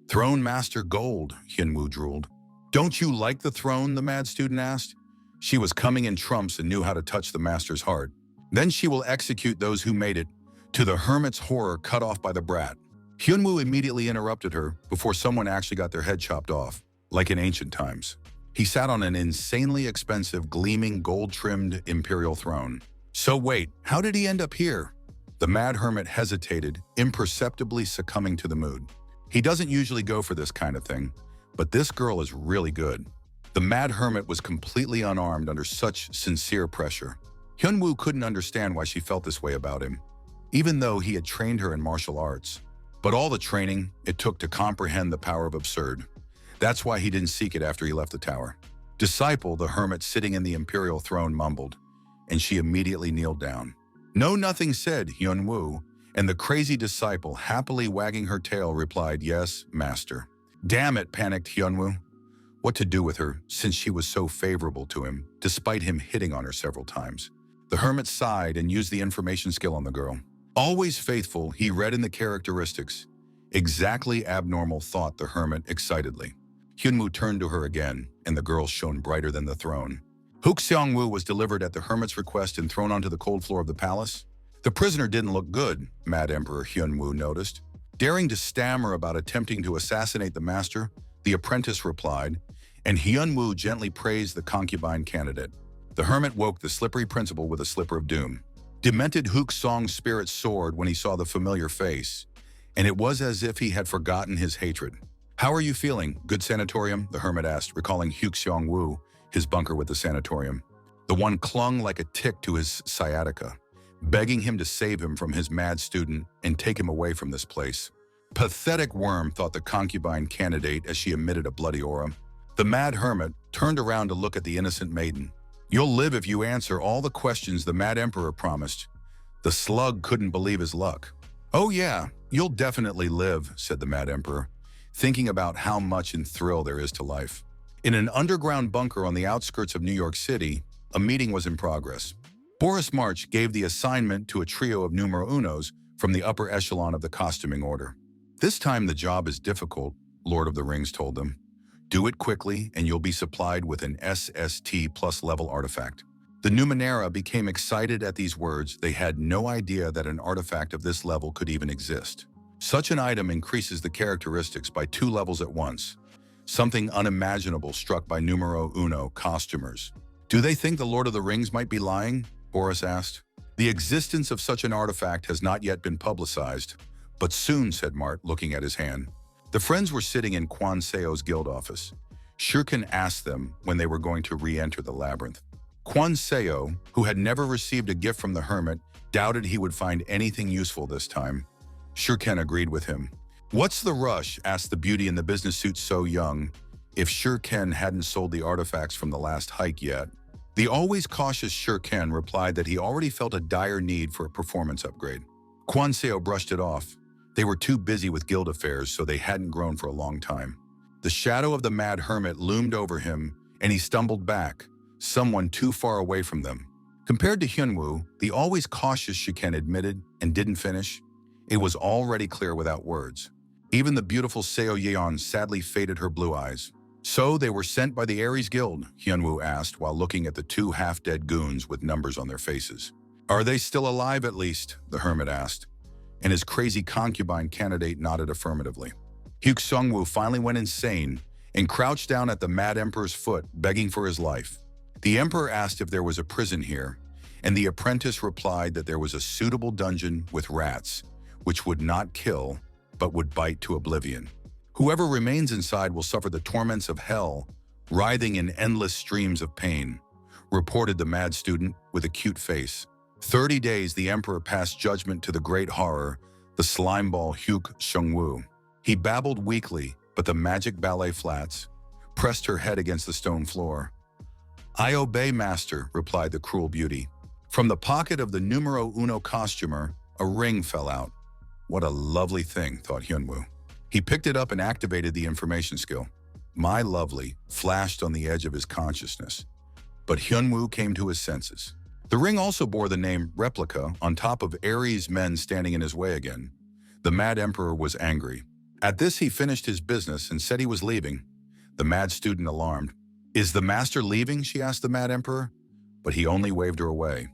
[SPEAKER 1] "Throne master gold," Hyunwoo drooled. "Don't you like the throne?" the mad student asked. She was coming in trumps and knew how to touch the master's heart. "Then she will execute those who made it," to the hermit's horror cut off by the brat. Hyunwoo immediately interrupted her before someone actually got their head chopped off, like in ancient times. He sat on an insanely expensive, gleaming, gold-trimmed imperial throne. So wait, how did he end up here? The Mad Hermit hesitated, imperceptibly succumbing to the mood. He doesn't usually go for this kind of thing, but this girl is really good. The Mad Hermit was completely unarmed under such sincere pressure. Hyunwoo couldn't understand why she felt this way about him, even though he had trained her in martial arts. But all the training it took to comprehend the power of absurd. That's why he didn't seek it after he left the tower. Disciple, the hermit sitting in the imperial throne, mumbled, and she immediately kneeled down. No, nothing, said Hyun-woo, and the crazy disciple, happily wagging her tail, replied, yes, master. Damn it, panicked Hyun-woo. What to do with her, since she was so favorable to him, despite him hitting on her several times. The hermit sighed and used the information skill on the girl. Always faithful, he read in the characteristics. Exactly abnormal, thought the hermit excitedly. Hyun-woo turned to her again, and the girl shone brighter than the throne. Hook Seong-woo was delivered at the hermit's request and thrown onto the cold floor of the palace. The prisoner didn't look good, Mad Emperor Hyun-woo noticed. Daring to stammer about attempting to assassinate the master, the apprentice replied, and Hyun-woo gently praised the concubine candidate. The hermit woke the slippery principal with a slipper of doom. Demented Hook Song's spirit soared when he saw the familiar face, and it was as if he had forgotten his hatred. How are you feeling, good sanatorium? The hermit asked, recalling Hook Seong-woo, his bunker with the sanatorium. The one clung like a tick to his sciatica, begging him to save him from his mad student and take him away from this place. Pathetic worm, thought the concubine candidate as she emitted a bloody aura. The mad hermit turned around to look at the innocent maiden. You'll live if you answer all the questions the mad emperor promised. The slug couldn't believe his luck. Oh yeah, you'll definitely live, said the mad emperor, thinking about how much in thrill there is to life. In an underground bunker on the outskirts of New York City, a meeting was in progress. Boris March gave the assignment to a trio of numero unos from the upper echelon of the costuming order. This time the job is difficult, Lord of the Rings told them. Do it quickly and you'll be supplied with an SST plus level artifact. The Numenera became excited at these words. They had no idea that an artifact of this level could even exist. Such an item increases the characteristics by 2 levels at once. Something unimaginable struck by numero uno costumers. Do they think the Lord of the Rings might be lying? Boris asked. The existence of such an artifact has not yet been publicized, but soon, said Mart, looking at his hand. The friends were sitting in Kwan Seo's guild office. Shurken asked them when they were going to re-enter the labyrinth. Kwan Seo, who had never received a gift from the hermit, doubted he would find anything useful this time. Shurken agreed with him. What's the rush? Asked the beauty in the business suit So Young, if Shurken hadn't sold the artifacts from the last hike yet. The always cautious Shurken replied that he already felt a dire need for a performance upgrade. Kwan Seo brushed it off. They were too busy with guild affairs, so they hadn't grown for a long time. The shadow of the mad hermit loomed over him, and he stumbled back, someone too far away from them. Compared to Hyun-woo, the always cautious Shurken admitted and didn't finish. It was already clear without words. Even the beautiful Seo Yeon sadly faded her blue eyes. So they were sent by the Ares Guild, Hyun-woo asked while looking at the 2 half-dead goons with numbers on their faces. Are they still alive at least? The hermit asked, and his crazy concubine candidate nodded affirmatively. Hyuk Sung-woo finally went insane and crouched down at the mad emperor's foot, begging for his life. The emperor asked if there was a prison here, and the apprentice replied that there was a suitable dungeon with rats, which would not kill, but would bite to oblivion. Whoever remains inside will suffer the torments of hell, writhing in endless streams of pain, reported the mad student with a cute face. 30 days the emperor passed judgment to the great horror, the slimeball Hyuk Sung-woo. He babbled weakly, but the magic ballet flats pressed her head against the stone floor. I obey, master, replied the cruel beauty. From the pocket of the numero uno costumer, a ring fell out. What a lovely thing, thought Hyun-woo. He picked it up and activated the information skill. My lovely flashed on the edge of his consciousness. But Hyun-woo came to his senses. The ring also bore the name Replica on top of Ares' men standing in his way again. The mad emperor was angry. At this he finished his business and said he was leaving. The mad student alarmed. Is the master leaving? She asked the mad emperor. But he only waved her away.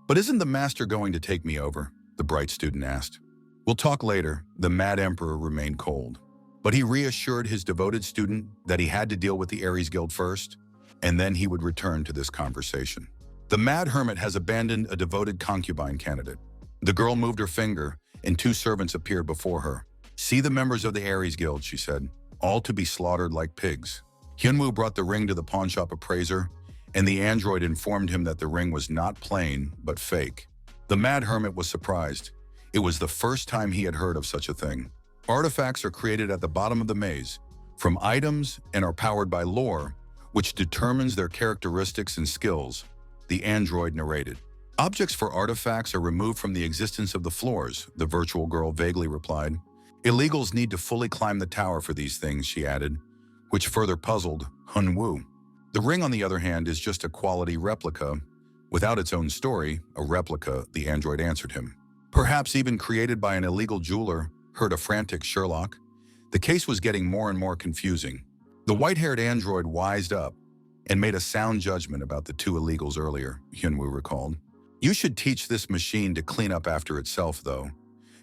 [SPEAKER 1] But isn't the master going to take me over? The bright student asked. We'll talk later. The mad emperor remained cold. But he reassured his devoted student that he had to deal with the Ares Guild first, and then he would return to this conversation. The mad hermit has abandoned a devoted concubine candidate. The girl moved her finger, and 2 servants appeared before her. See the members of the Ares Guild, she said, all to be slaughtered like pigs. Hyun-woo brought the ring to the pawnshop appraiser, and the android informed him that the ring was not plain, but fake. The mad hermit was surprised. It was the first time he had heard of such a thing. Artifacts are created at the bottom of the maze from items and are powered by lore, which determines their characteristics and skills, the android narrated. Objects for artifacts are removed from the existence of the floors, the virtual girl vaguely replied. Illegals need to fully climb the tower for these things, she added, which further puzzled Hunwoo. The ring, on the other hand, is just a quality replica. Without its own story, a replica, the android answered him. Perhaps even created by an illegal jeweler, heard a frantic Sherlock. The case was getting more and more confusing. The white-haired android wised up and made a sound judgment about the two illegals earlier, Hyunwoo recalled. You should teach this machine to clean up after itself, though,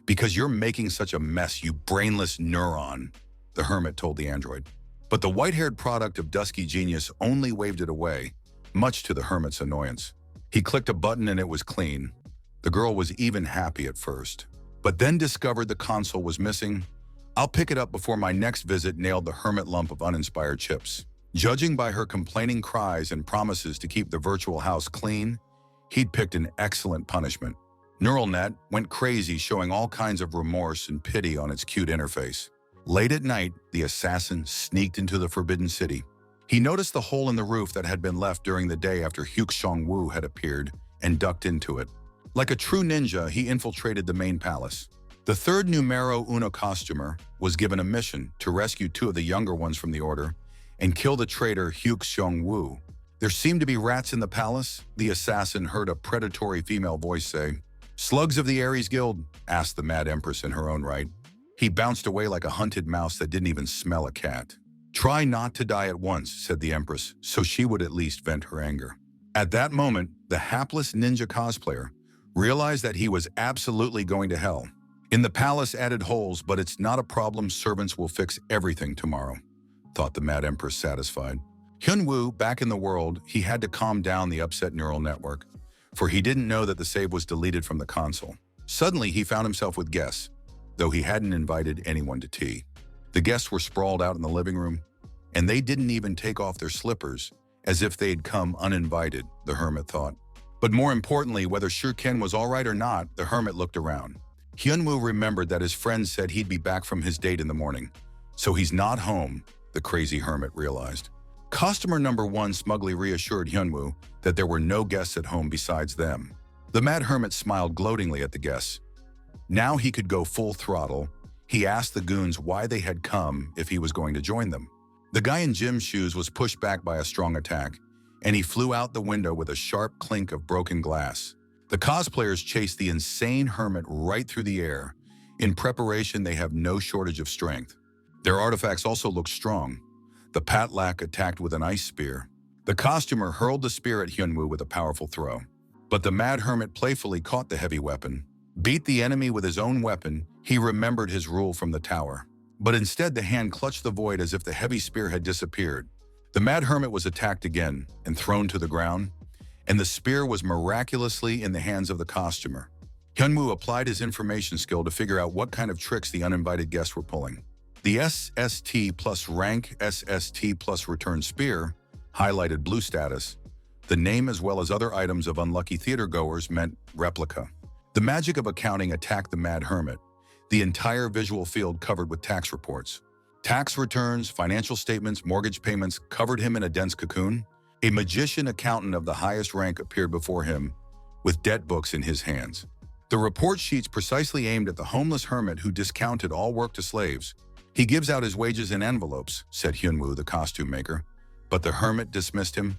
[SPEAKER 1] because you're making such a mess, you brainless neuron, the hermit told the android. But the white-haired product of dusky genius only waved it away, much to the hermit's annoyance. He clicked a button and it was clean. The girl was even happy at first, but then discovered the console was missing. I'll pick it up before my next visit, nailed the hermit lump of uninspired chips. Judging by her complaining cries and promises to keep the virtual house clean, he'd picked an excellent punishment. Neural net went crazy, showing all kinds of remorse and pity on its cute interface. Late at night, the assassin sneaked into the Forbidden City. He noticed the hole in the roof that had been left during the day after Hyuk-Song-woo had appeared and ducked into it. Like a true ninja, he infiltrated the main palace. The third numero uno costumer was given a mission to rescue two of the younger ones from the order and kill the traitor Hyuk-Song-woo. There seemed to be rats in the palace, the assassin heard a predatory female voice say. Slugs of the Ares Guild, asked the Mad Empress in her own right. He bounced away like a hunted mouse that didn't even smell a cat. Try not to die at once, said the Empress, so she would at least vent her anger. At that moment, the hapless ninja cosplayer realized that he was absolutely going to hell. In the palace added holes, but it's not a problem, servants will fix everything tomorrow, thought the Mad Empress satisfied. Hyunwoo, back in the world, he had to calm down the upset neural network, for he didn't know that the save was deleted from the console. Suddenly, he found himself with guests, though he hadn't invited anyone to tea. The guests were sprawled out in the living room, and they didn't even take off their slippers, as if they'd come uninvited, the hermit thought. But more importantly, whether Shurken was all right or not, the hermit looked around. Hyunwoo remembered that his friend said he'd be back from his date in the morning. So he's not home, the crazy hermit realized. Customer number one smugly reassured Hyunwoo that there were no guests at home besides them. The mad hermit smiled gloatingly at the guests. Now he could go full throttle. He asked the goons why they had come if he was going to join them. The guy in gym shoes was pushed back by a strong attack, and he flew out the window with a sharp clink of broken glass. The cosplayers chased the insane hermit right through the air. In preparation, they have no shortage of strength. Their artifacts also look strong. The Patlak attacked with an ice spear. The costumer hurled the spear at Hyunwoo with a powerful throw. But the mad hermit playfully caught the heavy weapon. Beat the enemy with his own weapon, he remembered his rule from the tower. But instead, the hand clutched the void as if the heavy spear had disappeared. The mad hermit was attacked again and thrown to the ground, and the spear was miraculously in the hands of the costumer. Hyunwoo applied his information skill to figure out what kind of tricks the uninvited guests were pulling. The SST plus rank SST plus return spear highlighted blue status. The name as well as other items of unlucky theatergoers meant replica. The magic of accounting attacked the mad hermit, the entire visual field covered with tax reports. Tax returns, financial statements, mortgage payments covered him in a dense cocoon. A magician accountant of the highest rank appeared before him, with debt books in his hands. The report sheets precisely aimed at the homeless hermit who discounted all work to slaves. He gives out his wages in envelopes, said Hyunwoo, the costume maker. But the hermit dismissed him.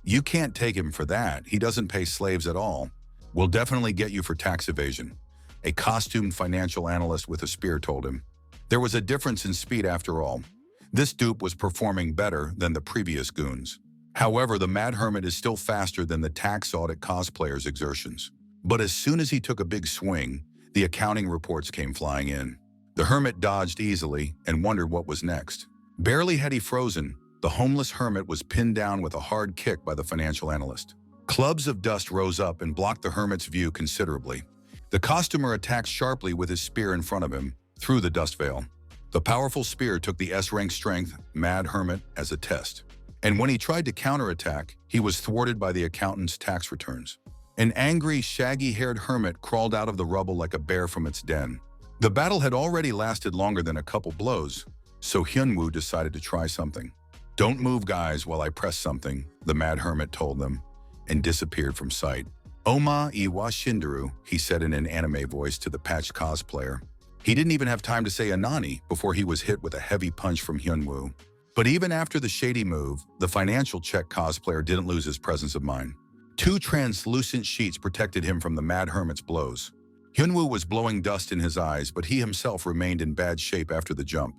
[SPEAKER 1] You can't take him for that. He doesn't pay slaves at all. We'll definitely get you for tax evasion, a costumed financial analyst with a spear told him. There was a difference in speed after all. This dupe was performing better than the previous goons. However, the mad hermit is still faster than the tax audit cosplayer's exertions. But as soon as he took a big swing, the accounting reports came flying in. The hermit dodged easily and wondered what was next. Barely had he frozen, the homeless hermit was pinned down with a hard kick by the financial analyst. Clubs of dust rose up and blocked the hermit's view considerably. The costumer attacked sharply with his spear in front of him, through the dust veil. The powerful spear took the S-rank strength, mad hermit, as a test. And when he tried to counterattack, he was thwarted by the accountant's tax returns. An angry, shaggy-haired hermit crawled out of the rubble like a bear from its den. The battle had already lasted longer than a couple blows, so Hyunwoo decided to try something. "Don't move, guys, while I press something," the Mad Hermit told them, and disappeared from sight. "Oma iwa shinderu," he said in an anime voice to the patched cosplayer. He didn't even have time to say Anani before he was hit with a heavy punch from Hyunwoo. But even after the shady move, the financial check cosplayer didn't lose his presence of mind. 2 translucent sheets protected him from the Mad Hermit's blows. Hyunwoo was blowing dust in his eyes, but he himself remained in bad shape after the jump.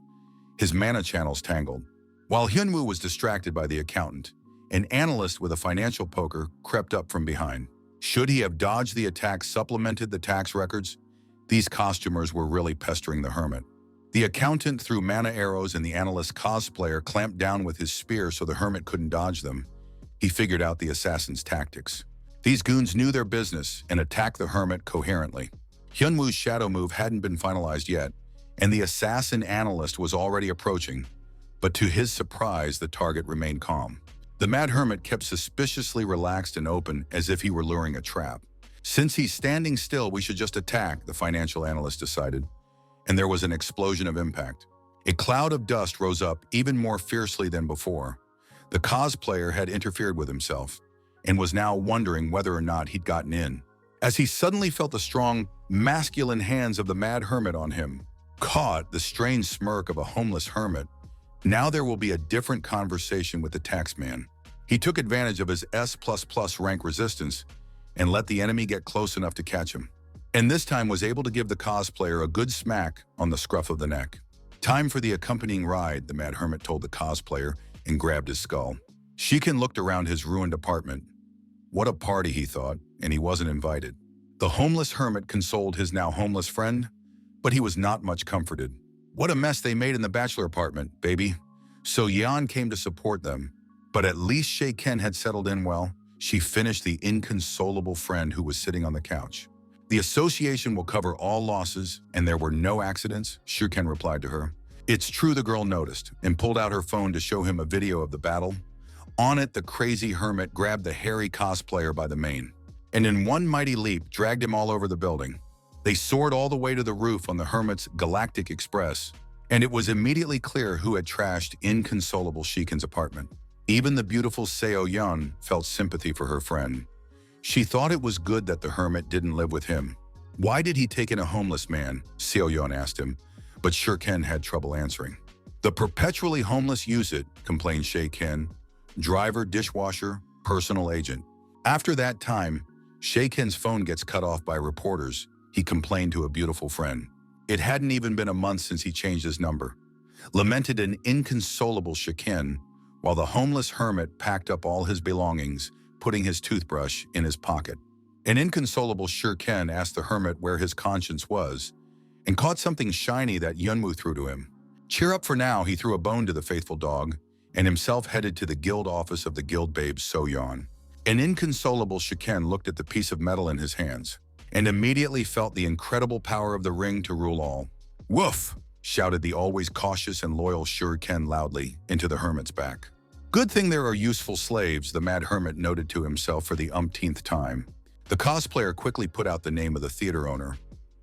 [SPEAKER 1] His mana channels tangled. While Hyunwoo was distracted by the accountant, an analyst with a financial poker crept up from behind. Should he have dodged the attack supplemented the tax records? These costumers were really pestering the hermit. The accountant threw mana arrows and the analyst cosplayer clamped down with his spear so the hermit couldn't dodge them. He figured out the assassin's tactics. These goons knew their business and attacked the hermit coherently. Hyunwoo's shadow move hadn't been finalized yet, and the assassin analyst was already approaching, but to his surprise, the target remained calm. The Mad Hermit kept suspiciously relaxed and open as if he were luring a trap. "Since he's standing still, we should just attack," the financial analyst decided, and there was an explosion of impact. A cloud of dust rose up even more fiercely than before. The cosplayer had interfered with himself and was now wondering whether or not he'd gotten in. As he suddenly felt the strong, masculine hands of the Mad Hermit on him, caught the strange smirk of a homeless hermit. Now there will be a different conversation with the taxman. He took advantage of his S++ rank resistance and let the enemy get close enough to catch him. And this time was able to give the cosplayer a good smack on the scruff of the neck. "Time for the accompanying ride," the Mad Hermit told the cosplayer and grabbed his skull. Shiken looked around his ruined apartment. What a party, he thought, and he wasn't invited. The homeless hermit consoled his now homeless friend, but he was not much comforted. What a mess they made in the bachelor apartment, baby. So Yan came to support them, but at least Shay Ken had settled in well. She finished the inconsolable friend who was sitting on the couch. "The association will cover all losses, and there were no accidents," Shurken replied to her. It's true, the girl noticed, and pulled out her phone to show him a video of the battle. On it, the crazy hermit grabbed the hairy cosplayer by the mane, and in one mighty leap dragged him all over the building. They soared all the way to the roof on the hermit's Galactic Express, and it was immediately clear who had trashed inconsolable Shiken's apartment. Even the beautiful Seo Yun felt sympathy for her friend. She thought it was good that the hermit didn't live with him. "Why did he take in a homeless man?" Seo Yun asked him, but Shurken had trouble answering. "The perpetually homeless use it," complained Shay Ken. Driver, dishwasher, personal agent. After that time, Shay Ken's phone gets cut off by reporters. He complained to a beautiful friend. It hadn't even been a month since he changed his number. Lamented an inconsolable Shiken, while the homeless hermit packed up all his belongings, putting his toothbrush in his pocket. An inconsolable Shurken asked the hermit where his conscience was, and caught something shiny that Yunwoo threw to him. "Cheer up for now," he threw a bone to the faithful dog, and himself headed to the guild office of the guild babe So-yeon. An inconsolable Shiken looked at the piece of metal in his hands, and immediately felt the incredible power of the ring to rule all. "Woof!" shouted the always cautious and loyal Shurken loudly into the hermit's back. "Good thing there are useful slaves," the Mad Hermit noted to himself for the umpteenth time. The cosplayer quickly put out the name of the theater owner.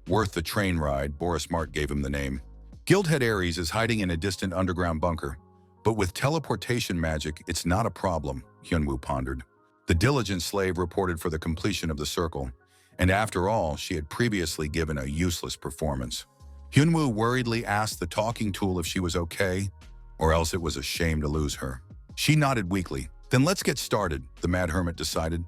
[SPEAKER 1] Worth the train ride, Boris Mart gave him the name. Guildhead Ares is hiding in a distant underground bunker, but with teleportation magic, it's not a problem, Hyunwoo pondered. The diligent slave reported for the completion of the circle, and after all, she had previously given a useless performance. Hyunwoo worriedly asked the talking tool if she was okay, or else it was a shame to lose her. She nodded weakly. "Then let's get started," the Mad Hermit decided.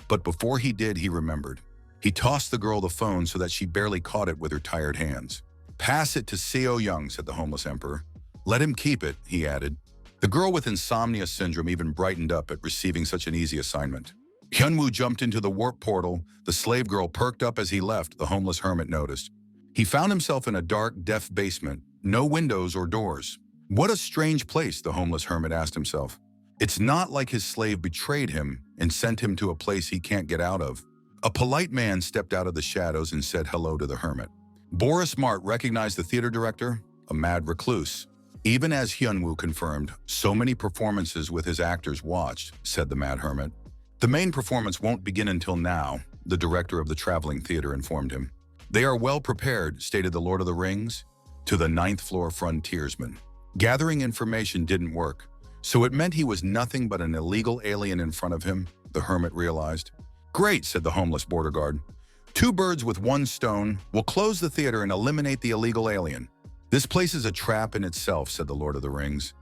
[SPEAKER 1] But before he did, he remembered. He tossed the girl the phone so that she barely caught it with her tired hands. "Pass it to Seo Young," said the homeless emperor. "Let him keep it," he added. The girl with insomnia syndrome even brightened up at receiving such an easy assignment. Hyunwoo jumped into the warp portal. The slave girl perked up as he left, the homeless hermit noticed. He found himself in a dark, deaf basement, no windows or doors. What a strange place, the homeless hermit asked himself. It's not like his slave betrayed him and sent him to a place he can't get out of. A polite man stepped out of the shadows and said hello to the hermit. Boris Mart recognized the theater director, a mad recluse. Even as Hyunwoo confirmed, so many performances with his actors watched, said the Mad Hermit. The main performance won't begin until now, the director of the traveling theater informed him. "They are well prepared," stated the Lord of the Rings to the ninth floor frontiersman. Gathering information didn't work, so it meant he was nothing but an illegal alien in front of him, the hermit realized. "Great," said the homeless border guard. "Two birds with one stone. We'll close the theater and eliminate the illegal alien." "This place is a trap in itself," said the Lord of the Rings.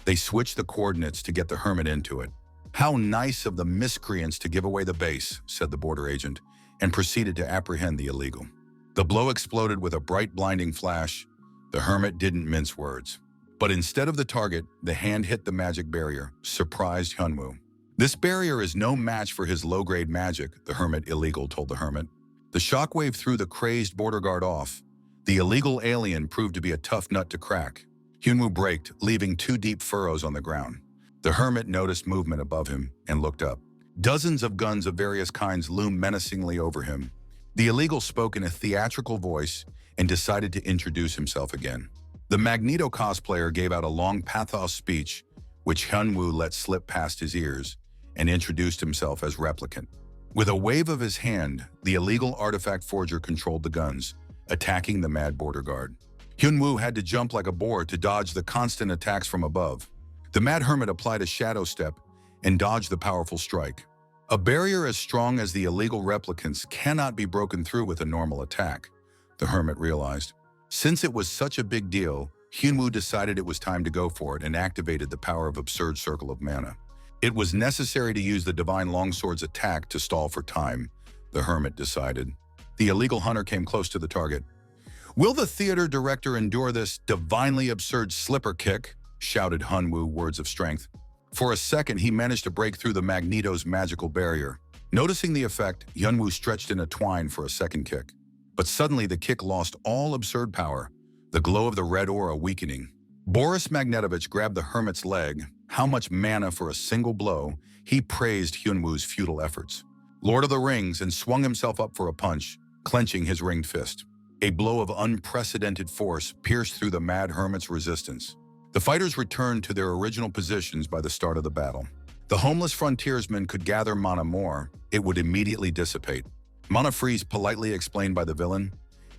[SPEAKER 1] They switched the coordinates to get the hermit into it. "How nice of the miscreants to give away the base," said the border agent, and proceeded to apprehend the illegal. The blow exploded with a bright, blinding flash. The hermit didn't mince words. But instead of the target, the hand hit the magic barrier, surprised Hyunwoo. "This barrier is no match for his low-grade magic," the hermit illegal told the hermit. The shockwave threw the crazed border guard off. The illegal alien proved to be a tough nut to crack. Hyunwoo braked, leaving 2 deep furrows on the ground. The hermit noticed movement above him and looked up. Dozens of guns of various kinds loomed menacingly over him. The illegal spoke in a theatrical voice and decided to introduce himself again. The Magneto cosplayer gave out a long pathos speech, which Hyunwoo let slip past his ears, and introduced himself as Replicant. With a wave of his hand, the illegal artifact forger controlled the guns, attacking the mad border guard. Hyunwoo had to jump like a boar to dodge the constant attacks from above. The mad hermit applied a shadow step and dodged the powerful strike. A barrier as strong as the illegal replicants cannot be broken through with a normal attack, the hermit realized. Since it was such a big deal, Hyunwoo decided it was time to go for it and activated the power of Absurd Circle of Mana. It was necessary to use the Divine Longsword's attack to stall for time, the hermit decided. The illegal hunter came close to the target. "Will the theater director endure this divinely absurd slipper kick?" shouted Hyunwoo, words of strength. For a second, he managed to break through the Magneto's magical barrier. Noticing the effect, Hyunwoo stretched in a twine for a second kick. But suddenly the kick lost all absurd power, the glow of the red aura weakening. Boris Magnetovich grabbed the hermit's leg. How much mana for a single blow? He praised Hyunwoo's futile efforts. Lord of the Rings, and swung himself up for a punch, clenching his ringed fist. A blow of unprecedented force pierced through the mad hermit's resistance. The fighters returned to their original positions by the start of the battle. The homeless frontiersman could gather mana more, it would immediately dissipate. Mana freeze politely explained by the villain.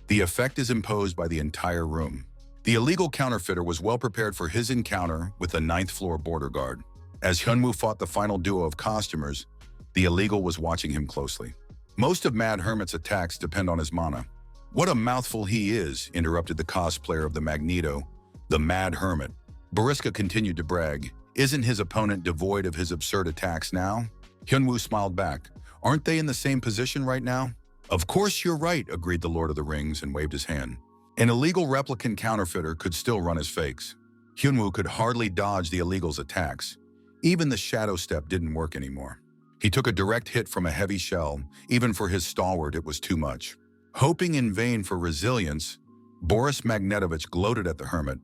[SPEAKER 1] The effect is imposed by the entire room. The illegal counterfeiter was well prepared for his encounter with the 9th floor border guard. As Hyunwoo fought the final duo of costumers, the illegal was watching him closely. Most of Mad Hermit's attacks depend on his mana. "What a mouthful he is," interrupted the cosplayer of the Magneto, the Mad Hermit. Boriska continued to brag. "Isn't his opponent devoid of his absurd attacks now?" Hyunwoo smiled back. "Aren't they in the same position right now?" "Of course you're right," agreed the Lord of the Rings and waved his hand. An illegal replicant counterfeiter could still run his fakes. Hyunwoo could hardly dodge the illegal's attacks. Even the shadow step didn't work anymore. He took a direct hit from a heavy shell. Even for his stalwart, it was too much. Hoping in vain for resilience, Boris Magnetovich gloated at the hermit,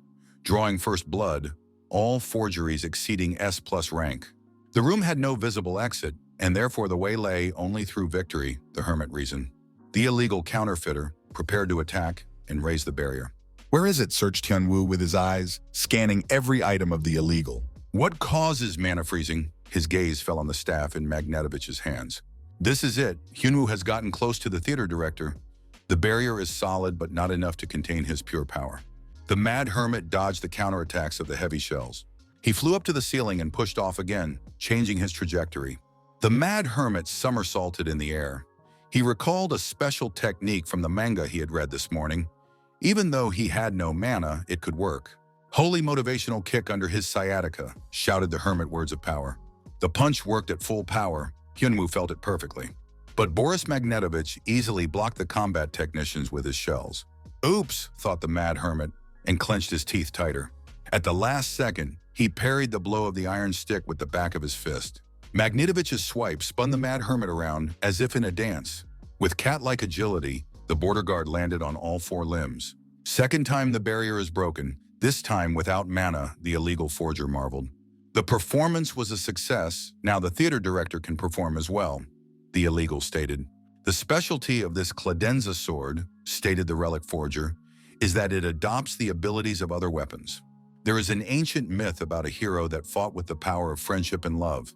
[SPEAKER 1] drawing first blood, all forgeries exceeding S+ rank. The room had no visible exit, and therefore the way lay only through victory, the hermit reasoned. The illegal counterfeiter prepared to attack and raised the barrier.
[SPEAKER 2] "Where is it?" searched Hyunwoo with his eyes, scanning every item of the illegal.
[SPEAKER 1] "What causes mana freezing?" His gaze fell on the staff in Magnetovich's hands. "This is it. Hyunwoo has gotten close to the theater director. The barrier is solid, but not enough to contain his pure power." The mad hermit dodged the counterattacks of the heavy shells. He flew up to the ceiling and pushed off again, changing his trajectory. The mad hermit somersaulted in the air. He recalled a special technique from the manga he had read this morning. Even though he had no mana, it could work. "Holy motivational kick under his sciatica," shouted the hermit, words of power. The punch worked at full power. Hyunwoo felt it perfectly. But Boris Magnetovich easily blocked the combat technicians with his shells. "Oops," thought the mad hermit, and clenched his teeth tighter. At the last second, he parried the blow of the iron stick with the back of his fist. Magnetovich's swipe spun the mad hermit around as if in a dance. With cat-like agility, the border guard landed on all 4 limbs. "Second time the barrier is broken, this time without mana," the illegal forger marveled. "The performance was a success. Now the theater director can perform as well," the illegal stated. "The specialty of this Cladenza sword," stated the relic forger, "is that it adopts the abilities of other weapons. There is an ancient myth about a hero that fought with the power of friendship and love,"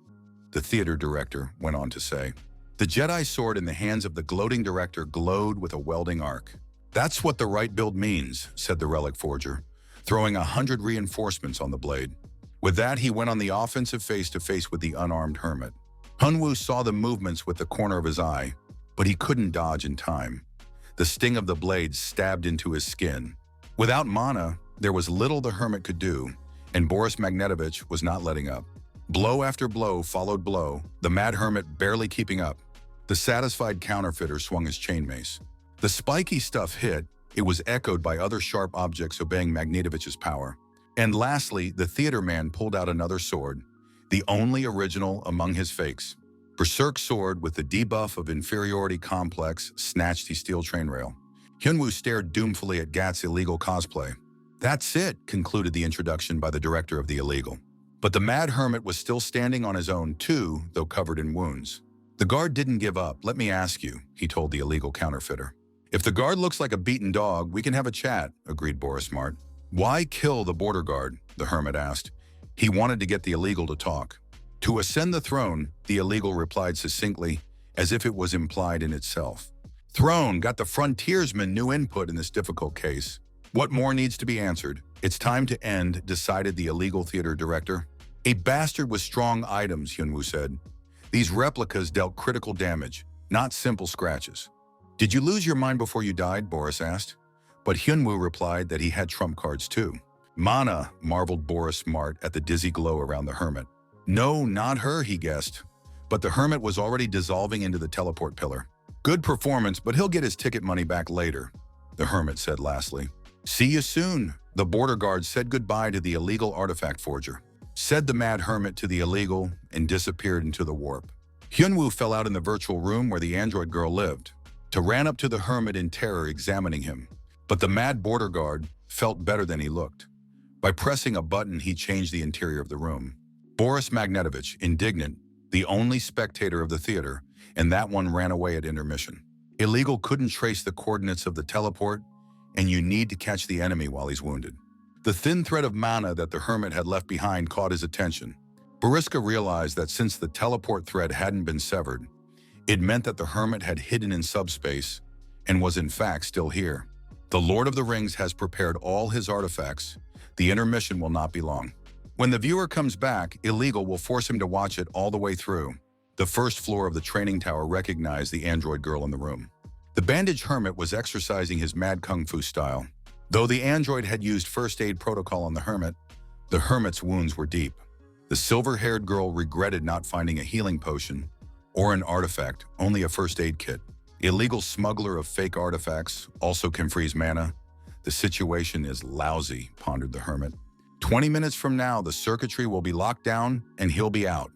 [SPEAKER 1] the theater director went on to say. The Jedi sword in the hands of the gloating director glowed with a welding arc. "That's what the right build means," said the relic forger, throwing 100 reinforcements on the blade. With that, he went on the offensive face-to-face with the unarmed hermit. Hunwoo saw the movements with the corner of his eye, but he couldn't dodge in time. The sting of the blade stabbed into his skin. Without mana, there was little the hermit could do, and Boris Magnetovich was not letting up. Blow after blow followed blow, the mad hermit barely keeping up. The satisfied counterfeiter swung his chain mace. The spiky stuff hit, it was echoed by other sharp objects obeying Magnetovich's power. And lastly, the theater man pulled out another sword, the only original among his fakes. Berserk sword with the debuff of inferiority complex snatched the steel train rail. Hyunwoo stared doomfully at Gat's illegal cosplay. "That's it," concluded the introduction by the director of the illegal. But the mad hermit was still standing on his own too, though covered in wounds. "The guard didn't give up, let me ask you," he told the illegal counterfeiter. "If the guard looks like a beaten dog, we can have a chat," agreed Boris Smart. "Why kill the border guard?" the hermit asked. He wanted to get the illegal to talk. "To ascend the throne," the illegal replied succinctly, as if it was implied in itself. "Throne got the frontiersman new input in this difficult case. What more needs to be answered? It's time to end," decided the illegal theater director. "A bastard with strong items," Hyunwoo said. "These replicas dealt critical damage, not simple scratches." "Did you lose your mind before you died?" Boris asked. But Hyunwoo replied that he had trump cards too. "Mana," marveled Boris Smart at the dizzy glow around the hermit. "No, not her," he guessed. But the hermit was already dissolving into the teleport pillar. "Good performance, but he'll get his ticket money back later," the hermit said lastly. "See you soon." The border guard said goodbye to the illegal artifact forger, said the mad hermit to the illegal, and disappeared into the warp. Hyunwoo fell out in the virtual room where the android girl lived, to ran up to the hermit in terror, examining him. But the mad border guard felt better than he looked. By pressing a button, he changed the interior of the room. Boris Magnetovich, indignant, the only spectator of the theater, and that one ran away at intermission. Illegal couldn't trace the coordinates of the teleport, and you need to catch the enemy while he's wounded. The thin thread of mana that the hermit had left behind caught his attention. Boriska realized that since the teleport thread hadn't been severed, it meant that the hermit had hidden in subspace and was in fact still here. The Lord of the Rings has prepared all his artifacts. The intermission will not be long. When the viewer comes back, Illegal will force him to watch it all the way through. The first floor of the training tower recognized the android girl in the room. The bandaged hermit was exercising his mad kung fu style. Though the android had used first aid protocol on the hermit's wounds were deep. The silver-haired girl regretted not finding a healing potion or an artifact, only a first aid kit. Illegal smuggler of fake artifacts also can freeze mana. The situation is lousy, pondered the hermit. 20 minutes from now, the circuitry will be locked down and he'll be out.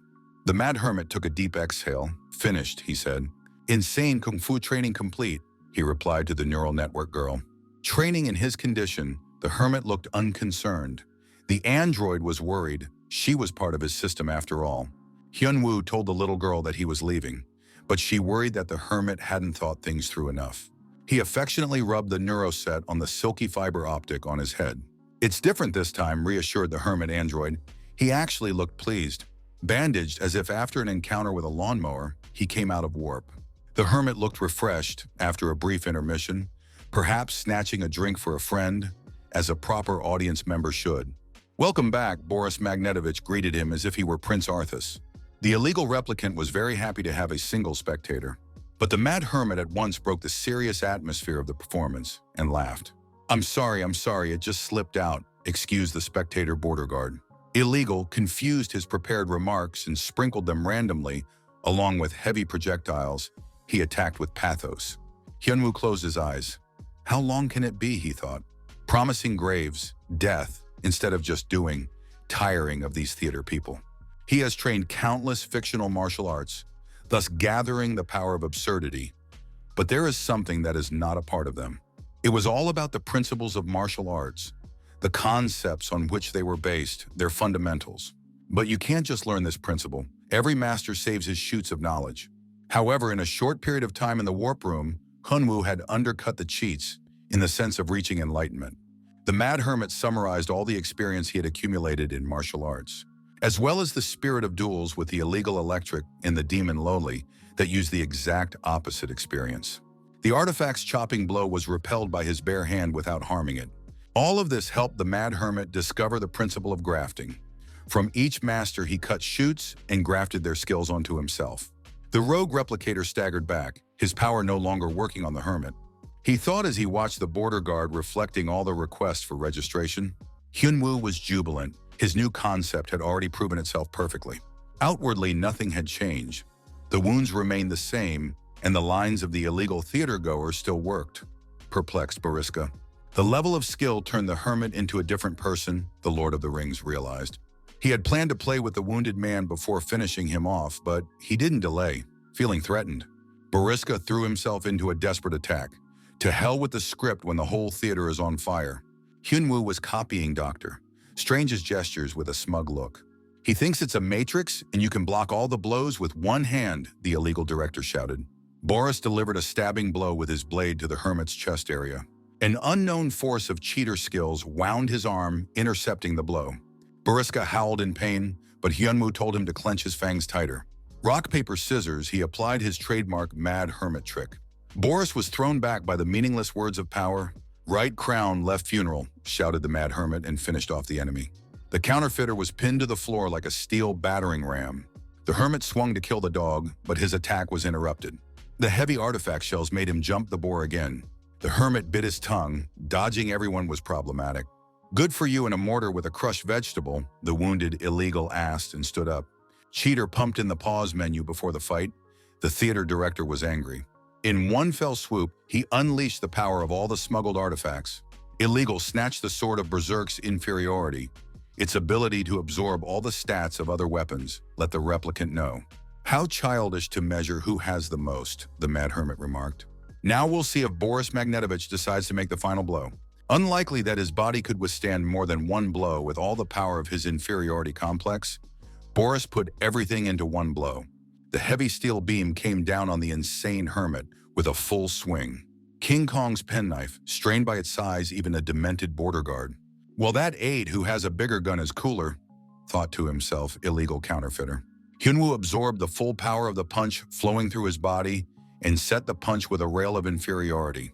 [SPEAKER 1] The mad hermit took a deep exhale. "Finished," he said. "Insane kung fu training complete," he replied to the neural network girl. Training in his condition, the hermit looked unconcerned. The android was worried. She was part of his system after all. Hyunwoo told the little girl that he was leaving, but she worried that the hermit hadn't thought things through enough. He affectionately rubbed the neuroset on the silky fiber optic on his head. "It's different this time," reassured the hermit android. He actually looked pleased, bandaged as if after an encounter with a lawnmower, he came out of warp. The hermit looked refreshed after a brief intermission, perhaps snatching a drink for a friend, as a proper audience member should. "Welcome back," Boris Magnetovich greeted him as if he were Prince Arthas. The illegal replicant was very happy to have a single spectator. But the mad hermit at once broke the serious atmosphere of the performance and laughed. I'm sorry, it just slipped out," excused the spectator border guard. Illegal confused his prepared remarks and sprinkled them randomly, along with heavy projectiles. He attacked with pathos. Hyunwoo closed his eyes. How long can it be, he thought. Promising graves, death, instead of just doing, tiring of these theater people. He has trained countless fictional martial arts, thus gathering the power of absurdity. But there is something that is not a part of them. It was all about the principles of martial arts, the concepts on which they were based, their fundamentals. But you can't just learn this principle. Every master saves his shoots of knowledge. However, in a short period of time in the warp room, Hunwoo had undercut the cheats in the sense of reaching enlightenment. The Mad Hermit summarized all the experience he had accumulated in martial arts. as well as the spirit of duels with the illegal electric and the demon lowly that use the exact opposite experience. The artifact's chopping blow was repelled by his bare hand without harming it. All of this helped the Mad Hermit discover the principle of grafting. From each master, he cut shoots and grafted their skills onto himself. The rogue replicator staggered back, his power no longer working on the hermit. He thought as he watched the border guard reflecting all the requests for registration. Hyunwoo was jubilant. His new concept had already proven itself perfectly. Outwardly, nothing had changed. The wounds remained the same, and the lines of the illegal theater-goers still worked. Perplexed Boriska. The level of skill turned the hermit into a different person, the Lord of the Rings realized. He had planned to play with the wounded man before finishing him off, but he didn't delay, feeling threatened. Boriska threw himself into a desperate attack. To hell with the script when the whole theater is on fire. Hyunwoo was copying Dr. Strange's gestures with a smug look. He thinks it's a matrix and you can block all the blows with one hand, the illegal director shouted. Boris delivered a stabbing blow with his blade to the hermit's chest area. An unknown force of cheater skills wound his arm, intercepting the blow. Boriska howled in pain, but Hyunwoo told him to clench his fangs tighter. Rock, paper, scissors, he applied his trademark mad hermit trick. Boris was thrown back by the meaningless words of power. Right crown, left funeral, shouted the mad hermit and finished off the enemy. The counterfeiter was pinned to the floor like a steel battering ram. The hermit swung to kill the dog, but his attack was interrupted. The heavy artifact shells made him jump the boar again. The hermit bit his tongue. Dodging everyone was problematic. Good for you in a mortar with a crushed vegetable, the wounded illegal asked and stood up. Cheater pumped in the pause menu before the fight. The theater director was angry. In one fell swoop, he unleashed the power of all the smuggled artifacts. Illegal snatched the sword of Berserk's inferiority. Its ability to absorb all the stats of other weapons, let the replicant know. How childish to measure who has the most, the Mad Hermit remarked. Now we'll see if Boris Magnetovich decides to make the final blow. Unlikely that his body could withstand more than one blow with all the power of his inferiority complex. Boris put everything into one blow. The heavy steel beam came down on the insane hermit with a full swing. King Kong's penknife, strained by its size, even a demented border guard. Well, that aide who has a bigger gun is cooler, thought to himself, illegal counterfeiter. Hyunwoo absorbed the full power of the punch flowing through his body and set the punch with a rail of inferiority.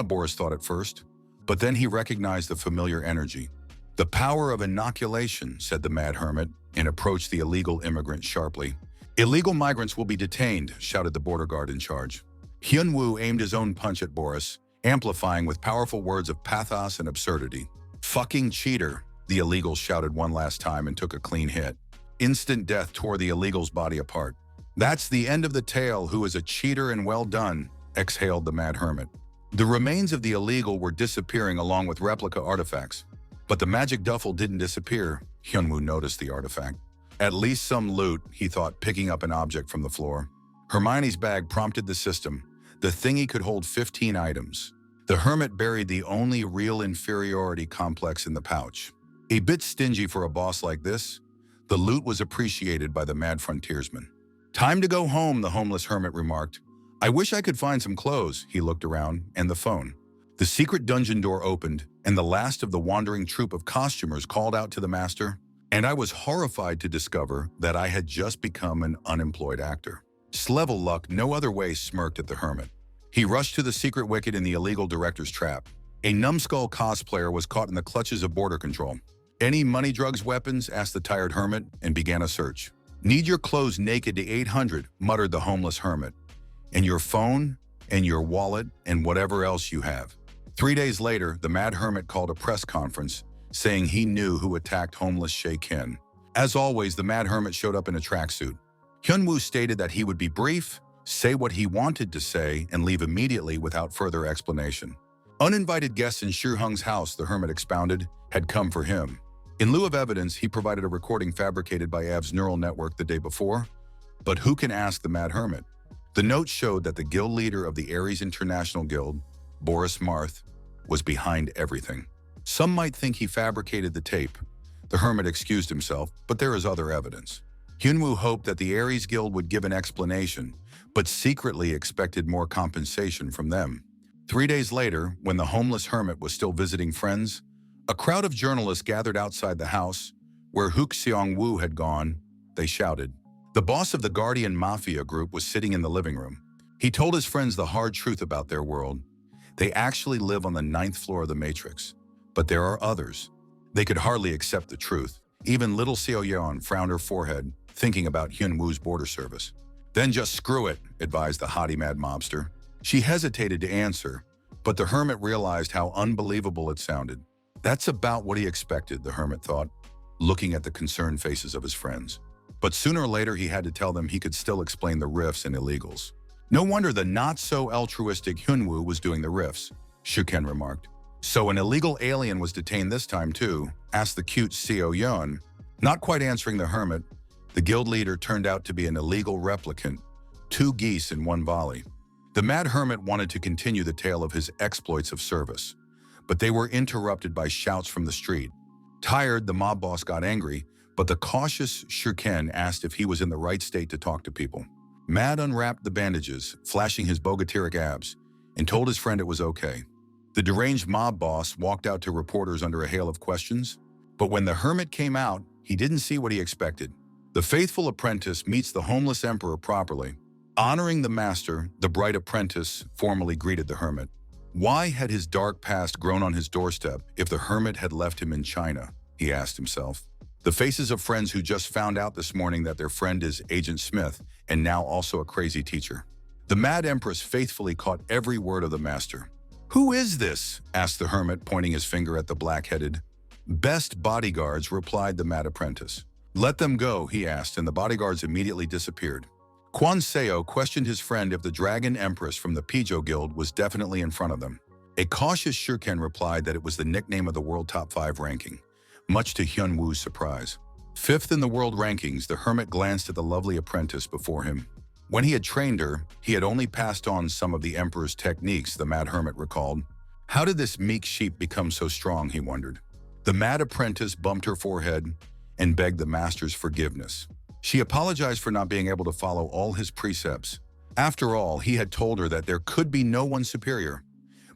[SPEAKER 1] Boris thought at first, but then he recognized the familiar energy. The power of inoculation, said the mad hermit, and approached the illegal immigrant sharply. Illegal migrants will be detained, shouted the border guard in charge. Hyunwoo aimed his own punch at Boris, amplifying with powerful words of pathos and absurdity. Fucking cheater, the illegal shouted one last time and took a clean hit. Instant death tore the illegal's body apart. That's the end of the tale, who is a cheater and well done, exhaled the mad hermit. The remains of the illegal were disappearing along with replica artifacts. But the magic duffel didn't disappear. Hyunwoo noticed the artifact. At least some loot, he thought, picking up an object from the floor. Hermione's bag prompted the system. The thingy could hold 15 items. The hermit buried the only real inferiority complex in the pouch. A bit stingy for a boss like this, the loot was appreciated by the mad frontiersman. Time to go home, the homeless hermit remarked. I wish I could find some clothes, he looked around, and the phone. The secret dungeon door opened, and the last of the wandering troupe of costumers called out to the master, and I was horrified to discover that I had just become an unemployed actor. Slevel luck no other way, smirked at the hermit. He rushed to the secret wicket in the illegal director's trap. A numbskull cosplayer was caught in the clutches of border control. Any money, drugs, weapons? Asked the tired hermit, and began a search. Need your clothes naked to 800, muttered the homeless hermit. And your phone, and your wallet, and whatever else you have. 3 days later, the mad hermit called a press conference, saying he knew who attacked homeless Shay Kin. As always, the mad hermit showed up in a tracksuit. Hyunwoo stated that he would be brief, say what he wanted to say, and leave immediately without further explanation. Uninvited guests in Shuhung's house, the hermit expounded, had come for him. In lieu of evidence, he provided a recording fabricated by Av's neural network the day before. But who can ask the mad hermit? The note showed that the guild leader of the Ares International Guild, Boris Marth, was behind everything. Some might think he fabricated the tape. The hermit excused himself, but there is other evidence. Hyunwoo hoped that the Ares Guild would give an explanation, but secretly expected more compensation from them. 3 days later, when the homeless hermit was still visiting friends, a crowd of journalists gathered outside the house, Where Hook Seong-woo had gone, they shouted. The boss of the Guardian Mafia group was sitting in the living room. He told his friends the hard truth about their world. They actually live on the 9th floor of the Matrix. But there are others. They could hardly accept the truth. Even little Seo Yeon frowned her forehead, thinking about Hyun-woo's border service. Then just screw it, advised the hottie mad mobster. She hesitated to answer, but the hermit realized how unbelievable it sounded. That's about what he expected, the hermit thought, looking at the concerned faces of his friends. But sooner or later he had to tell them he could still explain the rifts and illegals. No wonder the not-so-altruistic Hyun-woo was doing the rifts, Shuken remarked. So an illegal alien was detained this time too, asked the cute Seo Yeon. Not quite answering the hermit, the guild leader turned out to be an illegal replicant, 2 geese in 1 volley. The mad hermit wanted to continue the tale of his exploits of service, but they were interrupted by shouts from the street. Tired, the mob boss got angry, but the cautious Shuken asked if he was in the right state to talk to people. Mad unwrapped the bandages, flashing his bogatyric abs, and told his friend it was okay. The deranged mob boss walked out to reporters under a hail of questions, but when the hermit came out, he didn't see what he expected. The faithful apprentice meets the homeless emperor properly. Honoring the master, the bright apprentice formally greeted the hermit. Why had his dark past grown on his doorstep if the hermit had left him in China? He asked himself. The faces of friends who just found out this morning that their friend is Agent Smith and now also a crazy teacher. The mad empress faithfully caught every word of the master. Who is this? Asked the hermit, pointing his finger at the black-headed. Best bodyguards, replied the mad apprentice. Let them go, he asked, and the bodyguards immediately disappeared. Kwon Seo questioned his friend if the Dragon Empress from the Pijo Guild was definitely in front of them. A cautious Shuken replied that it was the nickname of the World Top 5 ranking, much to Hyun-woo's surprise. 5th in the world rankings, the hermit glanced at the lovely apprentice before him. When he had trained her, he had only passed on some of the emperor's techniques, the mad hermit recalled. How did this meek sheep become so strong, he wondered. The mad apprentice bumped her forehead and begged the master's forgiveness. She apologized for not being able to follow all his precepts. After all, he had told her that there could be no one superior.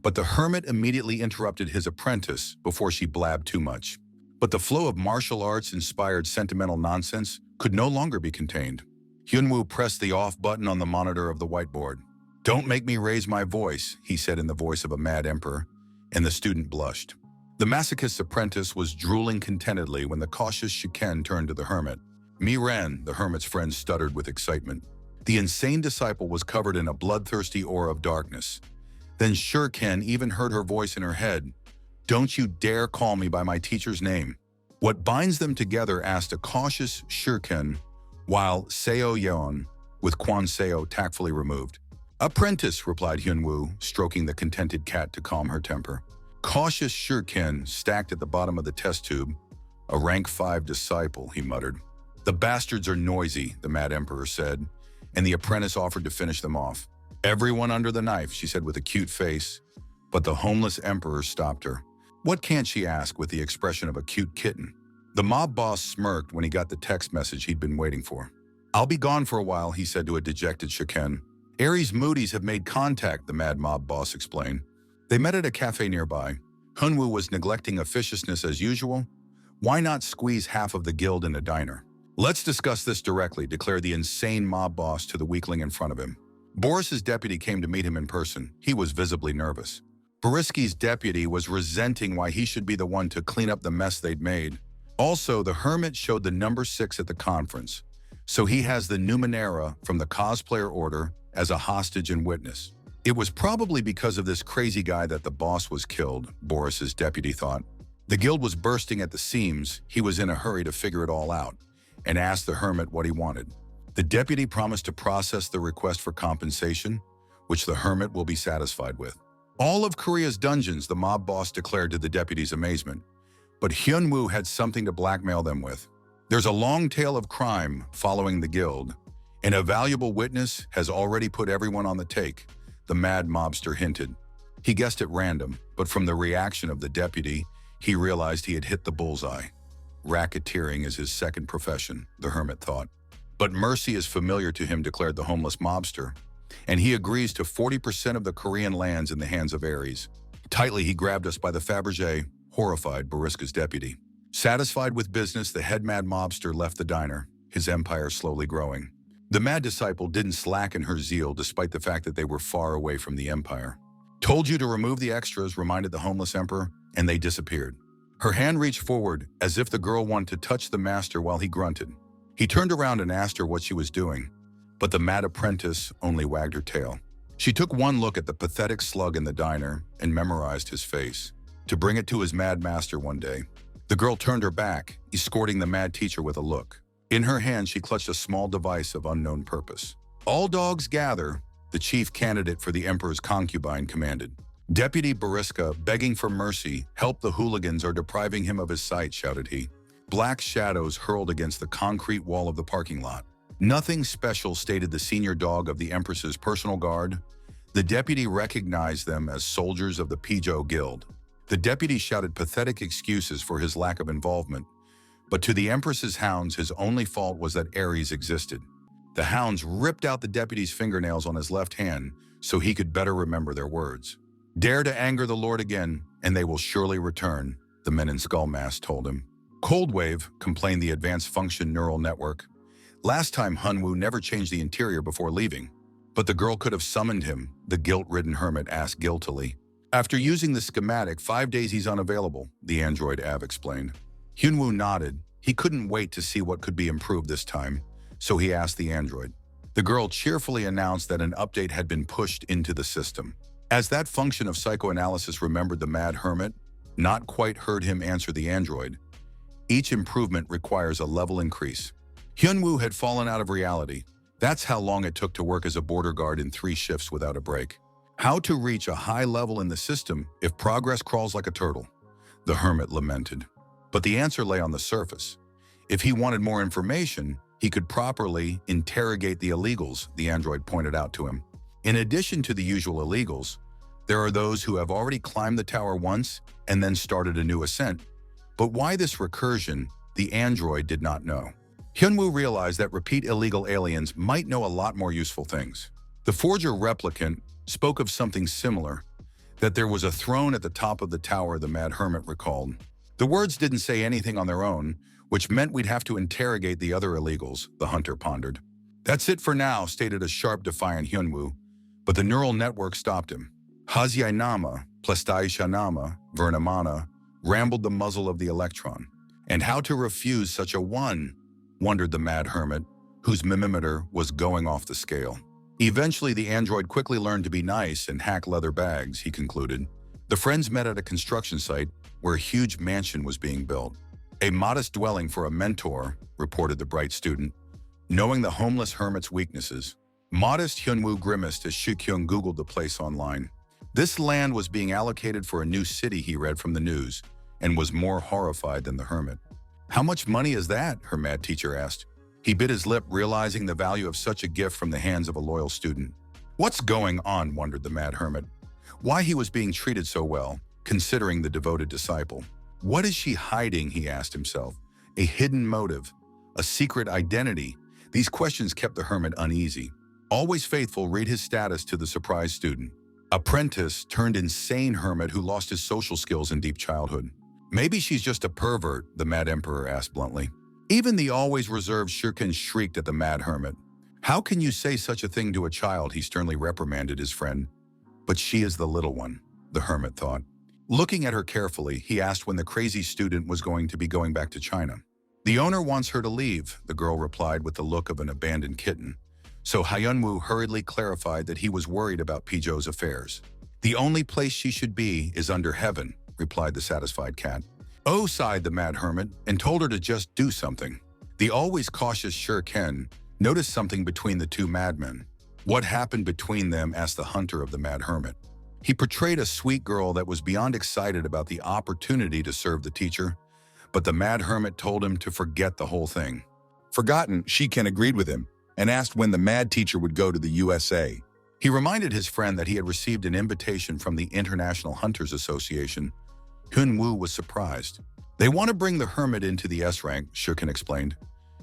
[SPEAKER 1] But the hermit immediately interrupted his apprentice before she blabbed too much. But the flow of martial arts-inspired sentimental nonsense could no longer be contained. Hyun-woo pressed the off button on the monitor of the whiteboard. Don't make me raise my voice, he said in the voice of a mad emperor, and the student blushed. The masochist's apprentice was drooling contentedly when the cautious Shiken turned to the hermit. Mi-ren, the hermit's friend stuttered with excitement. The insane disciple was covered in a bloodthirsty aura of darkness. Then Shurken even heard her voice in her head. Don't you dare call me by my teacher's name. What binds them together, asked a cautious Shurken, while Seo Yeon, with Kwon Seo tactfully removed. Apprentice, replied Hyun-woo, stroking the contented cat to calm her temper. Cautious Shurken stacked at the bottom of the test tube. A rank 5 disciple, he muttered. The bastards are noisy, the mad emperor said, and the apprentice offered to finish them off. Everyone under the knife, she said with a cute face, but the homeless emperor stopped her. What can't she ask with the expression of a cute kitten? The mob boss smirked when he got the text message he'd been waiting for. I'll be gone for a while, he said to a dejected Shiken. Aries Moody's have made contact, the mad mob boss explained. They met at a cafe nearby. Hyun-woo was neglecting officiousness as usual. Why not squeeze half of the guild in a diner? Let's discuss this directly, declared the insane mob boss to the weakling in front of him. Boris's deputy came to meet him in person. He was visibly nervous. Borisky's deputy was resenting why he should be the one to clean up the mess they'd made. Also, the hermit showed the number 6 at the conference, so he has the Numenera from the cosplayer order as a hostage and witness. It was probably because of this crazy guy that the boss was killed, Boris's deputy thought. The guild was bursting at the seams. He was in a hurry to figure it all out and asked the hermit what he wanted. The deputy promised to process the request for compensation, which the hermit will be satisfied with. All of Korea's dungeons, the mob boss declared to the deputy's amazement. But Hyun-woo had something to blackmail them with. There's a long tale of crime following the guild, and a valuable witness has already put everyone on the take, the mad mobster hinted. He guessed at random, but from the reaction of the deputy, he realized he had hit the bullseye. Racketeering is his second profession, the hermit thought. But mercy is familiar to him, declared the homeless mobster, and he agrees to 40% of the Korean lands in the hands of Aries. Tightly, he grabbed us by the Fabergé, horrified Boriska's deputy. Satisfied with business, the head mad mobster left the diner, his empire slowly growing. The mad disciple didn't slacken her zeal despite the fact that they were far away from the empire. Told you to remove the extras, reminded the homeless emperor, and they disappeared. Her hand reached forward as if the girl wanted to touch the master while he grunted. He turned around and asked her what she was doing, but the mad apprentice only wagged her tail. She took one look at the pathetic slug in the diner and memorized his face, to bring it to his mad master one day. The girl turned her back, escorting the mad teacher with a look. In her hand, she clutched a small device of unknown purpose. "All dogs gather," the chief candidate for the emperor's concubine commanded. "Deputy Bariska, begging for mercy, help the hooligans are depriving him of his sight," shouted he. Black shadows hurled against the concrete wall of the parking lot. "Nothing special," stated the senior dog of the empress's personal guard. The deputy recognized them as soldiers of the Pijo Guild. The deputy shouted pathetic excuses for his lack of involvement, but to the empress's hounds, his only fault was that Ares existed. The hounds ripped out the deputy's fingernails on his left hand so he could better remember their words. "Dare to anger the Lord again, and they will surely return," the men in skull masks told him. "Cold wave," complained the advanced function neural network. "Last time Hunwoo never changed the interior before leaving." "But the girl could have summoned him," the guilt-ridden hermit asked guiltily. "After using the schematic, 5 days he's unavailable," the android Av explained. Hunwoo nodded. He couldn't wait to see what could be improved this time, so he asked the android. The girl cheerfully announced that an update had been pushed into the system. As that function of psychoanalysis remembered the mad hermit, not quite heard him answer the android. Each improvement requires a level increase. Hyunwoo had fallen out of reality. That's how long it took to work as a border guard in 3 shifts without a break. How to reach a high level in the system if progress crawls like a turtle? The hermit lamented. But the answer lay on the surface. If he wanted more information, he could properly interrogate the illegals, the android pointed out to him. In addition to the usual illegals, there are those who have already climbed the tower once and then started a new ascent. But why this recursion, the android did not know. Hyunwoo realized that repeat illegal aliens might know a lot more useful things. The forger replicant spoke of something similar, that there was a throne at the top of the tower, the mad hermit recalled. The words didn't say anything on their own, which meant we'd have to interrogate the other illegals, the hunter pondered. "That's it for now," stated a sharp, defiant Hyunwoo, but the neural network stopped him. "Hazyainama, Plestaishanama, Vernamana," rambled the muzzle of the electron. "And how to refuse such a one?" wondered the mad hermit, whose mimimeter was going off the scale. Eventually, the android quickly learned to be nice and hack leather bags, he concluded. The friends met at a construction site where a huge mansion was being built. "A modest dwelling for a mentor," reported the bright student. Knowing the homeless hermit's weaknesses, modest Hyunwoo grimaced as Shukyung Googled the place online. This land was being allocated for a new city, he read from the news, and was more horrified than the hermit. "How much money is that?" her mad teacher asked. He bit his lip, realizing the value of such a gift from the hands of a loyal student. "What's going on?" wondered the mad hermit. Why he was being treated so well, considering the devoted disciple. What is she hiding, he asked himself. A hidden motive, a secret identity. These questions kept the hermit uneasy. Always faithful, read his status to the surprised student. Apprentice turned insane hermit who lost his social skills in deep childhood. "Maybe she's just a pervert," the mad emperor asked bluntly. Even the always reserved Shirkin shrieked at the mad hermit. "How can you say such a thing to a child?" he sternly reprimanded his friend. "But she is the little one," the hermit thought. Looking at her carefully, he asked when the crazy student was going to be going back to China. "The owner wants her to leave," the girl replied with the look of an abandoned kitten. So Hyunwoo hurriedly clarified that he was worried about Pijo's affairs. "The only place she should be is under heaven," replied the satisfied cat. "Oh," sighed the mad hermit, and told her to just do something. The always cautious Shirken noticed something between the two madmen. "What happened between them?" asked the hunter of the mad hermit. He portrayed a sweet girl that was beyond excited about the opportunity to serve the teacher, but the mad hermit told him to forget the whole thing.
[SPEAKER 2] Forgotten, Shiken agreed with him and asked when the mad teacher would go to the USA.
[SPEAKER 1] He reminded his friend that he had received an invitation from the International Hunters Association. Hyunwoo was surprised. "They want to bring the hermit into the S rank," Shirkin explained.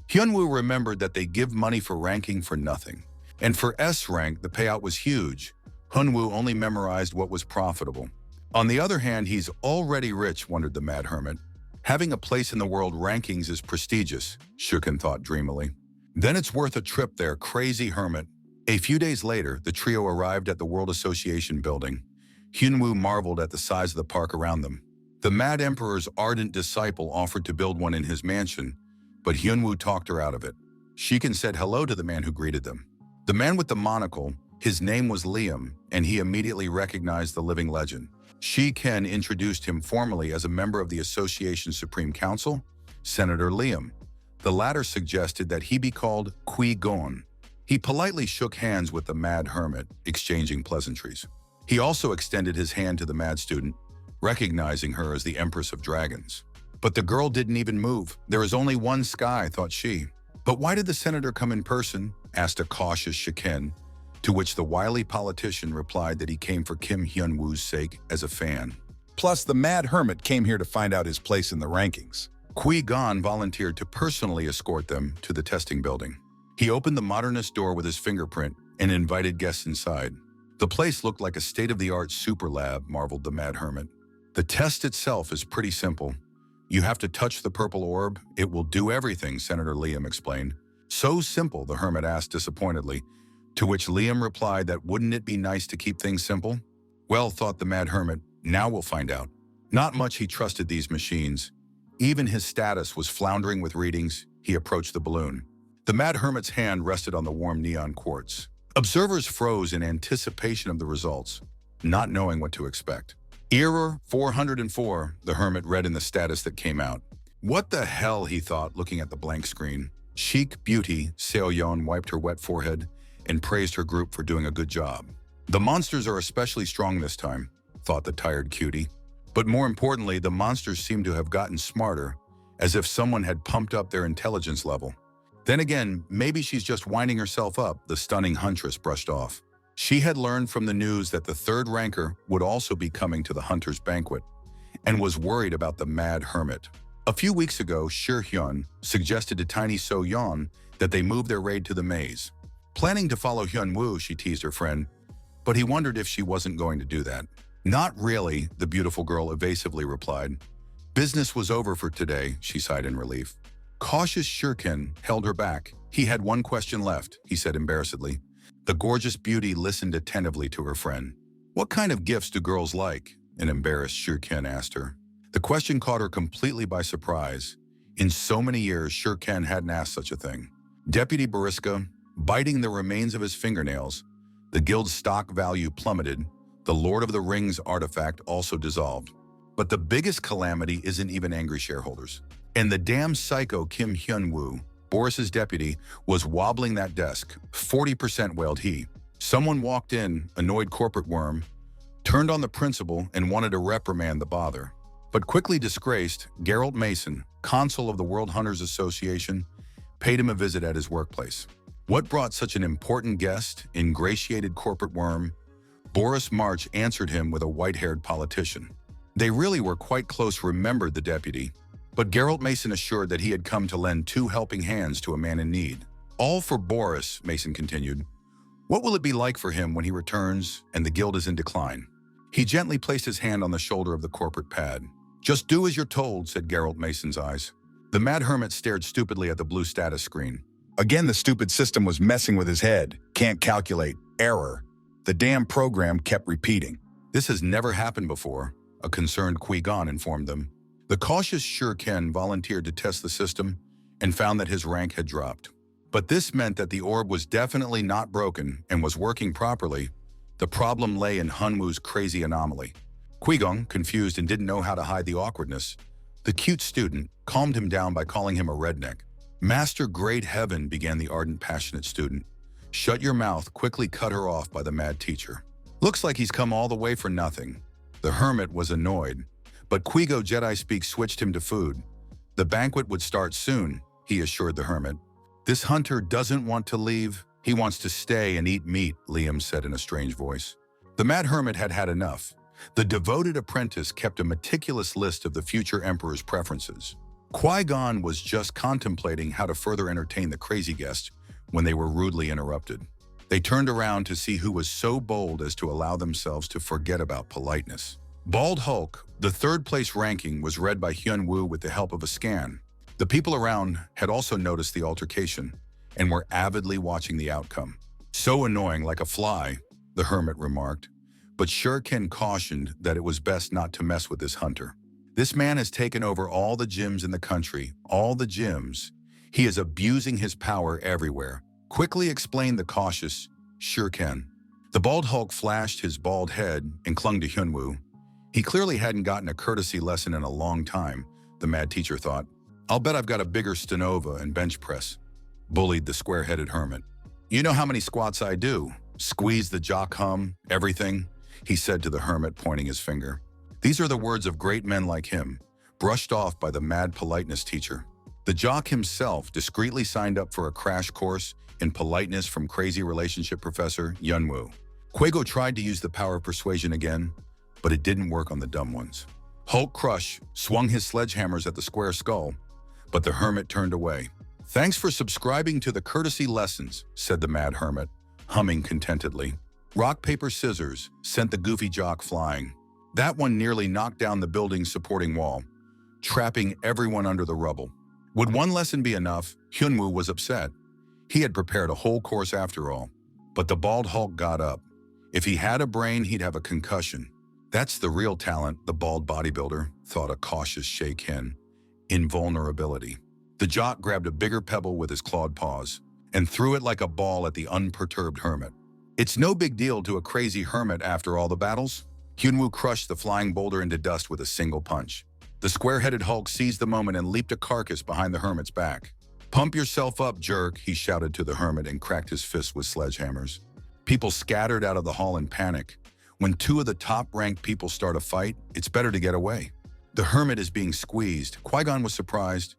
[SPEAKER 1] Hyunwoo remembered that they give money for ranking for nothing. And for S rank, the payout was huge. Hyunwoo only memorized what was profitable. On the other hand, he's already rich, wondered the mad hermit. Having a place in the world rankings is prestigious, Shukin thought dreamily. Then it's worth a trip there, crazy hermit. A few days later, the trio arrived at the World Association building. Hyunwoo marveled at the size of the park around them. The Mad Emperor's ardent disciple offered to build one in his mansion, but Hyunwoo talked her out of it. Shiken said hello to the man who greeted them. The man with the monocle, his name was Liam, and he immediately recognized the living legend. Shiken introduced him formally as a member of the Association's Supreme Council, Senator Liam. The latter suggested that he be called Qui Gon. He politely shook hands with the Mad Hermit, exchanging pleasantries. He also extended his hand to the Mad Student, recognizing her as the Empress of Dragons. But the girl didn't even move. There is only one sky, thought she. But why did the senator come in person? Asked a cautious Shiken, to which the wily politician replied that he came for Kim Hyunwoo's sake as a fan.
[SPEAKER 2] Plus, the Mad Hermit came here to find out his place in the rankings.
[SPEAKER 1] Qui Gon volunteered to personally escort them to the testing building. He opened the modernist door with his fingerprint and invited guests inside. The place looked like a state-of-the-art super lab, marveled the Mad Hermit. The test itself is pretty simple. You have to touch the purple orb. It will do everything, Senator Liam explained. So simple, the Hermit asked disappointedly, to which Liam replied that wouldn't it be nice to keep things simple? Well, thought the Mad Hermit, now we'll find out. Not much he trusted these machines. Even his status was floundering with readings. He approached the balloon. The Mad Hermit's hand rested on the warm neon quartz. Observers froze in anticipation of the results, not knowing what to expect. Error 404, the Hermit read in the status that came out. What the hell, he thought, looking at the blank screen. Chic beauty, Seoyeon wiped her wet forehead and praised her group for doing a good job. The monsters are especially strong this time, thought the tired cutie. But more importantly, the monsters seem to have gotten smarter, as if someone had pumped up their intelligence level. Then again, maybe she's just winding herself up, the stunning huntress brushed off. She had learned from the news that the third ranker would also be coming to the Hunter's Banquet, and was worried about the Mad Hermit. A few weeks ago, Hyun suggested to Tiny So-yeon that they move their raid to the maze. Planning to follow Hyunwoo, she teased her friend, but he wondered if she wasn't going to do that. Not really, the beautiful girl evasively replied. Business was over for today, she sighed in relief. Cautious Shurkin held her back. He had one question left, he said embarrassedly. The gorgeous beauty listened attentively to her friend. What kind of gifts do girls like? An embarrassed Shurkin asked her. The question caught her completely by surprise. In so many years, Shurkin hadn't asked such a thing. Deputy Bariska, biting the remains of his fingernails, the guild's stock value plummeted. The Lord of the Rings artifact also dissolved. But the biggest calamity isn't even angry shareholders. And the damn psycho Kim Hyunwoo, Boris's deputy, was wobbling that desk. 40%, wailed he. Someone walked in, annoyed corporate worm, turned on the principal and wanted to reprimand the bother. But quickly disgraced, Geralt Mason, consul of the World Hunters Association, paid him a visit at his workplace. What brought such an important guest, ingratiated corporate worm? Boris March answered him with a white-haired politician. They really were quite close, remembered the deputy. But Geralt Mason assured that he had come to lend 2 helping hands to a man in need. All for Boris, Mason continued. What will it be like for him when he returns and the guild is in decline? He gently placed his hand on the shoulder of the corporate pad. Just do as you're told, said Geralt Mason's eyes. The Mad Hermit stared stupidly at the blue status screen.
[SPEAKER 2] Again, the stupid system was messing with his head. Can't calculate. Error. The damn program kept repeating.
[SPEAKER 1] This has never happened before, a concerned Qui Gon informed them. The cautious Shurken volunteered to test the system and found that his rank had dropped. But this meant that the orb was definitely not broken and was working properly. The problem lay in Hunwoo's crazy anomaly. Qui Gon, confused and didn't know how to hide the awkwardness, the cute student calmed him down by calling him a redneck. Master Great Heaven, began the ardent, passionate student. Shut your mouth, quickly cut her off by the mad teacher. Looks like he's come all the way for nothing. The hermit was annoyed, but Quigo Jedi Speak switched him to food. The banquet would start soon, he assured the hermit. This hunter doesn't want to leave. He wants to stay and eat meat, Liam said in a strange voice. The mad hermit had had enough. The devoted apprentice kept a meticulous list of the future emperor's preferences. Qui-Gon was just contemplating how to further entertain the crazy guests when they were rudely interrupted. They turned around to see who was so bold as to allow themselves to forget about politeness. Bald Hulk, the third-place ranking, was read by Hyun-woo with the help of a scan. The people around had also noticed the altercation and were avidly watching the outcome. "So annoying, like a fly," the hermit remarked, but Shuriken cautioned that it was best not to mess with this hunter. "This man has taken over all the gyms in the country, all the gyms. He is abusing his power everywhere," quickly explained the cautious Shuriken. The bald Hulk flashed his bald head and clung to Hyunwoo. He clearly hadn't gotten a courtesy lesson in a long time, the mad teacher thought. "I'll bet I've got a bigger stenova and bench press," bullied the square-headed hermit. "You know how many squats I do? Squeeze the jock hum, everything," he said to the hermit, pointing his finger. These are the words of great men like him, brushed off by the mad politeness teacher. The jock himself discreetly signed up for a crash course in politeness from crazy relationship professor Yunwoo. Quago tried to use the power of persuasion again, but it didn't work on the dumb ones. Hulk Crush swung his sledgehammers at the square skull, but the hermit turned away. "Thanks for subscribing to the courtesy lessons," said the mad hermit, humming contentedly. Rock, paper, scissors sent the goofy jock flying. That one nearly knocked down the building's supporting wall, trapping everyone under the rubble. Would one lesson be enough? Hyunwoo was upset. He had prepared a whole course after all. But the bald Hulk got up. If he had a brain, he'd have a concussion. "That's the real talent, the bald bodybuilder," thought a cautious Shuriken. Invulnerability. The jock grabbed a bigger pebble with his clawed paws and threw it like a ball at the unperturbed hermit. "It's no big deal to a crazy hermit after all the battles." Hyunwoo crushed the flying boulder into dust with a single punch. The square-headed Hulk seized the moment and leaped a carcass behind the hermit's back. "Pump yourself up, jerk," he shouted to the hermit and cracked his fists with sledgehammers. People scattered out of the hall in panic. When two of the top-ranked people start a fight, it's better to get away. The hermit is being squeezed. Qui-Gon was surprised.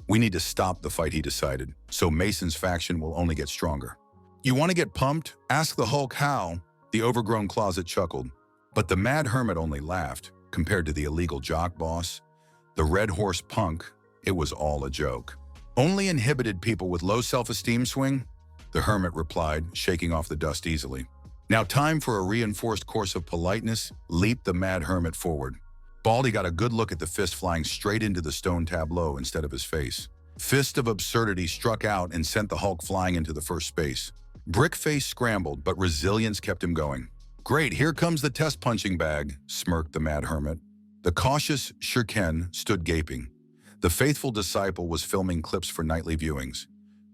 [SPEAKER 1] "We need to stop the fight," he decided, "so Mason's faction will only get stronger." "You want to get pumped? Ask the Hulk how," the overgrown closet chuckled. But the mad hermit only laughed. Compared to the illegal jock boss, the red horse punk, it was all a joke. "Only inhibited people with low self-esteem swing," the hermit replied, shaking off the dust easily. "Now time for a reinforced course of politeness," leaped the mad hermit forward. Baldy got a good look at the fist flying straight into the stone tableau instead of his face. Fist of absurdity struck out and sent the Hulk flying into the first space. Brickface scrambled, but resilience kept him going. "Great, here comes the test punching bag," smirked the mad hermit. The cautious Shuriken stood gaping. The faithful disciple was filming clips for nightly viewings.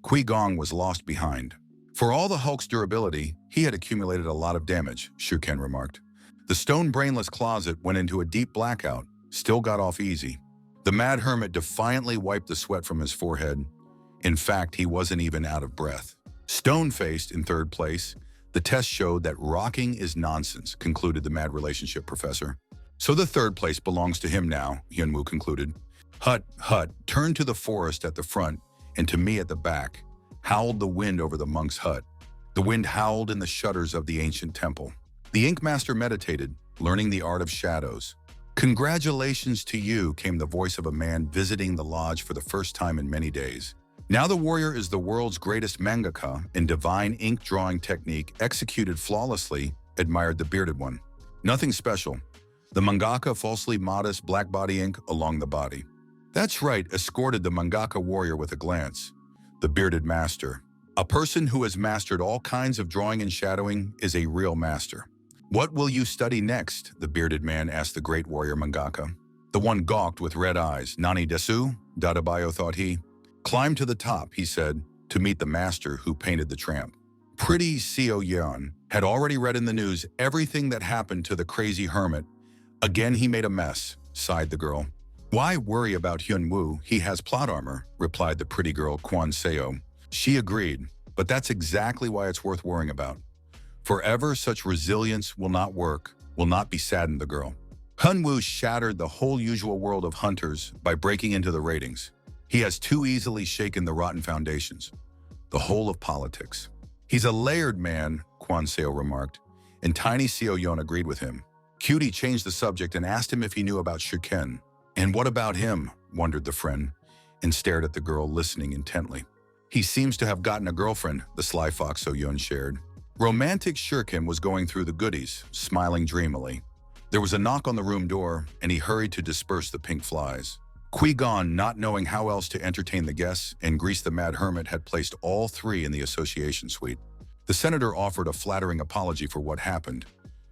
[SPEAKER 1] Qui-Gon was lost behind. "For all the Hulk's durability, he had accumulated a lot of damage," Shuriken remarked. The stone brainless closet went into a deep blackout, still got off easy. The mad hermit defiantly wiped the sweat from his forehead. In fact, he wasn't even out of breath. Stone-faced in third place, the test showed that rocking is nonsense, concluded the mad relationship professor. "So the third place belongs to him now," Hyunwoo concluded. "Hut, hut, turn to the forest at the front and to me at the back," howled the wind over the monk's hut. The wind howled in the shutters of the ancient temple. The Ink Master meditated, learning the art of shadows. "Congratulations to you," came the voice of a man visiting the lodge for the first time in many days. "Now the warrior is the world's greatest mangaka in divine ink drawing technique executed flawlessly," admired the bearded one. "Nothing special. The mangaka falsely modest black body ink along the body." "That's right," escorted the mangaka warrior with a glance. The bearded master. "A person who has mastered all kinds of drawing and shadowing is a real master." "What will you study next?" the bearded man asked the great warrior mangaka. The one gawked with red eyes. "Nani desu?" Dadabayo thought he. "Climb to the top," he said, to meet the master who painted the tramp. Pretty Seo Yeon had already read in the news everything that happened to the crazy hermit. "Again he made a mess," sighed the girl. "Why worry about Hyunwoo? He has plot armor," replied the pretty girl Kwon Seo. She agreed, but that's exactly why it's worth worrying about. "Forever such resilience will not work, will not be," saddened the girl. Hyunwoo shattered the whole usual world of hunters by breaking into the ratings. He has too easily shaken the rotten foundations. The whole of politics. "He's a layered man," Kwon Seo remarked, and Tiny Seo Yeon agreed with him. Cutie changed the subject and asked him if he knew about Shuriken. "And what about him?" wondered the friend, and stared at the girl, listening intently. "He seems to have gotten a girlfriend," the sly fox Seo Yeon shared. Romantic Shuriken was going through the goodies, smiling dreamily. There was a knock on the room door, and he hurried to disperse the pink flies. Qui-Gon, not knowing how else to entertain the guests, and Grease the Mad Hermit had placed all three in the association suite. The senator offered a flattering apology for what happened,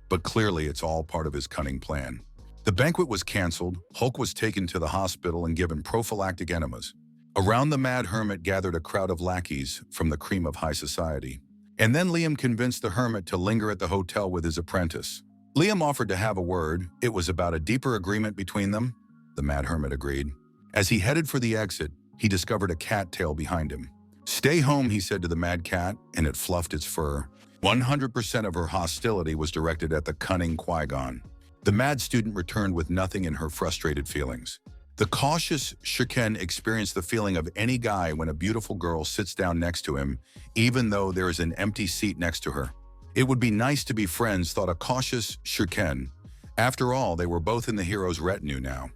[SPEAKER 1] but clearly it's all part of his cunning plan. The banquet was canceled, Hulk was taken to the hospital and given prophylactic enemas. Around the Mad Hermit gathered a crowd of lackeys from the cream of high society. And then Liam convinced the hermit to linger at the hotel with his apprentice. Liam offered to have a word. It was about a deeper agreement between them. The Mad Hermit agreed. As he headed for the exit, he discovered a cat tail behind him. "Stay home," he said to the mad cat, and it fluffed its fur. 100% of her hostility was directed at the cunning Qui-Gon. The mad student returned with nothing in her frustrated feelings. The cautious Shirken experienced the feeling of any guy when a beautiful girl sits down next to him, even though there is an empty seat next to her. It would be nice to be friends, thought a cautious Shirken. After all, they were both in the hero's retinue now.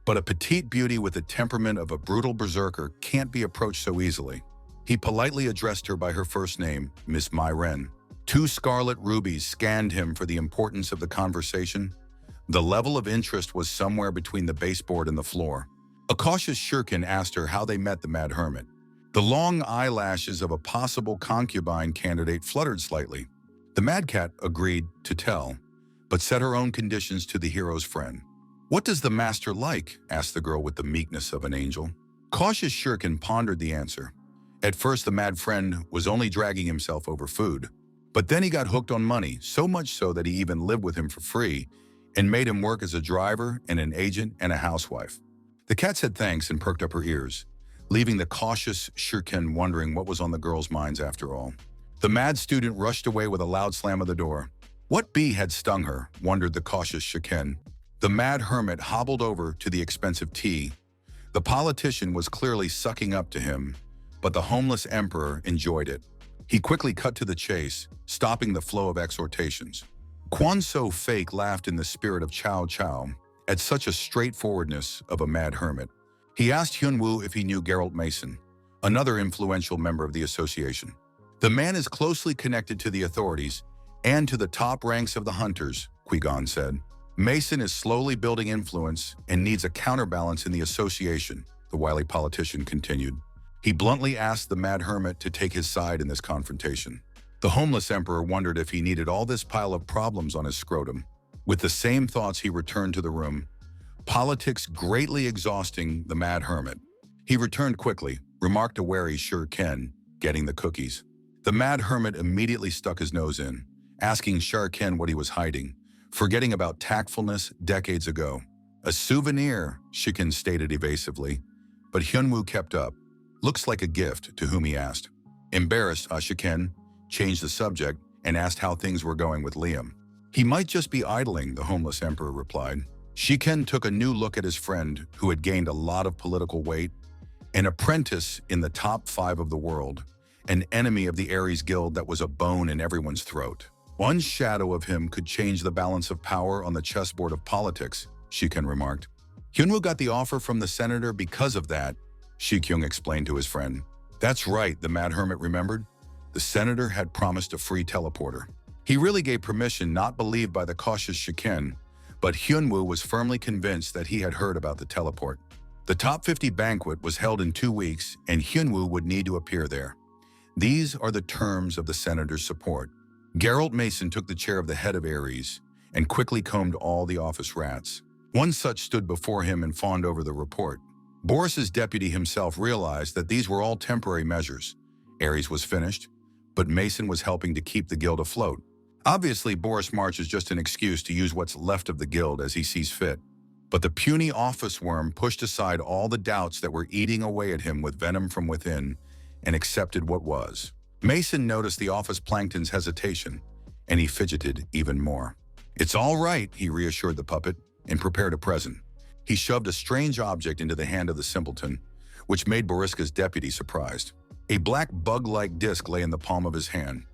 [SPEAKER 1] But a petite beauty with the temperament of a brutal berserker can't be approached so easily. He politely addressed her by her first name, Miss Myren. 2 scarlet rubies scanned him for the importance of the conversation. The level of interest was somewhere between the baseboard and the floor. A cautious Shirken asked her how they met the Mad Hermit. The long eyelashes of a possible concubine candidate fluttered slightly. The Mad Cat agreed to tell, but set her own conditions to the hero's friend. "What does the master like?" asked the girl with the meekness of an angel. Cautious Shirken pondered the answer. At first, the mad friend was only dragging himself over food. But then he got hooked on money, so much so that he even lived with him for free and made him work as a driver and an agent and a housewife. The cat said thanks and perked up her ears, leaving the cautious Shirken wondering what was on the girls' minds after all. The mad student rushed away with a loud slam of the door. What bee had stung her, wondered the cautious Shirken. The Mad Hermit hobbled over to the expensive tea. The politician was clearly sucking up to him, but the homeless emperor enjoyed it. He quickly cut to the chase, stopping the flow of exhortations. Kwanso Fake laughed in the spirit of Chow Chow at such a straightforwardness of a mad hermit. He asked Hyunwoo if he knew Geralt Mason, another influential member of the association. "The man is closely connected to the authorities and to the top ranks of the hunters," Qui-Gon said. "Mason is slowly building influence and needs a counterbalance in the association," the wily politician continued. He bluntly asked the Mad Hermit to take his side in this confrontation. The homeless emperor wondered if he needed all this pile of problems on his scrotum. With the same thoughts, he returned to the room, politics greatly exhausting the Mad Hermit. He returned quickly, remarked a wary Shirken, getting the cookies. The Mad Hermit immediately stuck his nose in, asking Shirken what he was hiding, forgetting about tactfulness decades ago. "A souvenir," Shirken stated evasively, but Hyunwoo kept up. "Looks like a gift," to whom he asked. Embarrassed, Shirken changed the subject and asked how things were going with Liam. "He might just be idling," the homeless emperor replied. Shirken took a new look at his friend, who had gained a lot of political weight, an apprentice in the top 5 of the world, an enemy of the Ares Guild that was a bone in everyone's throat. One shadow of him could change the balance of power on the chessboard of politics, Shirken remarked. Hyunwoo got the offer from the senator because of that, Shikyung explained to his friend. That's right, the Mad Hermit remembered. The senator had promised a free teleporter. He really gave permission, not believed by the cautious Shirken, but Hyunwoo was firmly convinced that he had heard about the teleport. The Top 50 banquet was held in 2 weeks, and Hyunwoo would need to appear there. These are the terms of the senator's support. Geralt Mason took the chair of the head of Ares and quickly combed all the office rats. One such stood before him and fawned over the report. Boris's deputy himself realized that these were all temporary measures. Ares was finished, but Mason was helping to keep the guild afloat. Obviously, Boris March is just an excuse to use what's left of the guild as he sees fit. But the puny office worm pushed aside all the doubts that were eating away at him with venom from within and accepted what was. Mason noticed the office plankton's hesitation, and he fidgeted even more. It's all right, he reassured the puppet, and prepared a present. He shoved a strange object into the hand of the simpleton, which made Boriska's deputy surprised. A black bug-like disc lay in the palm of his hand.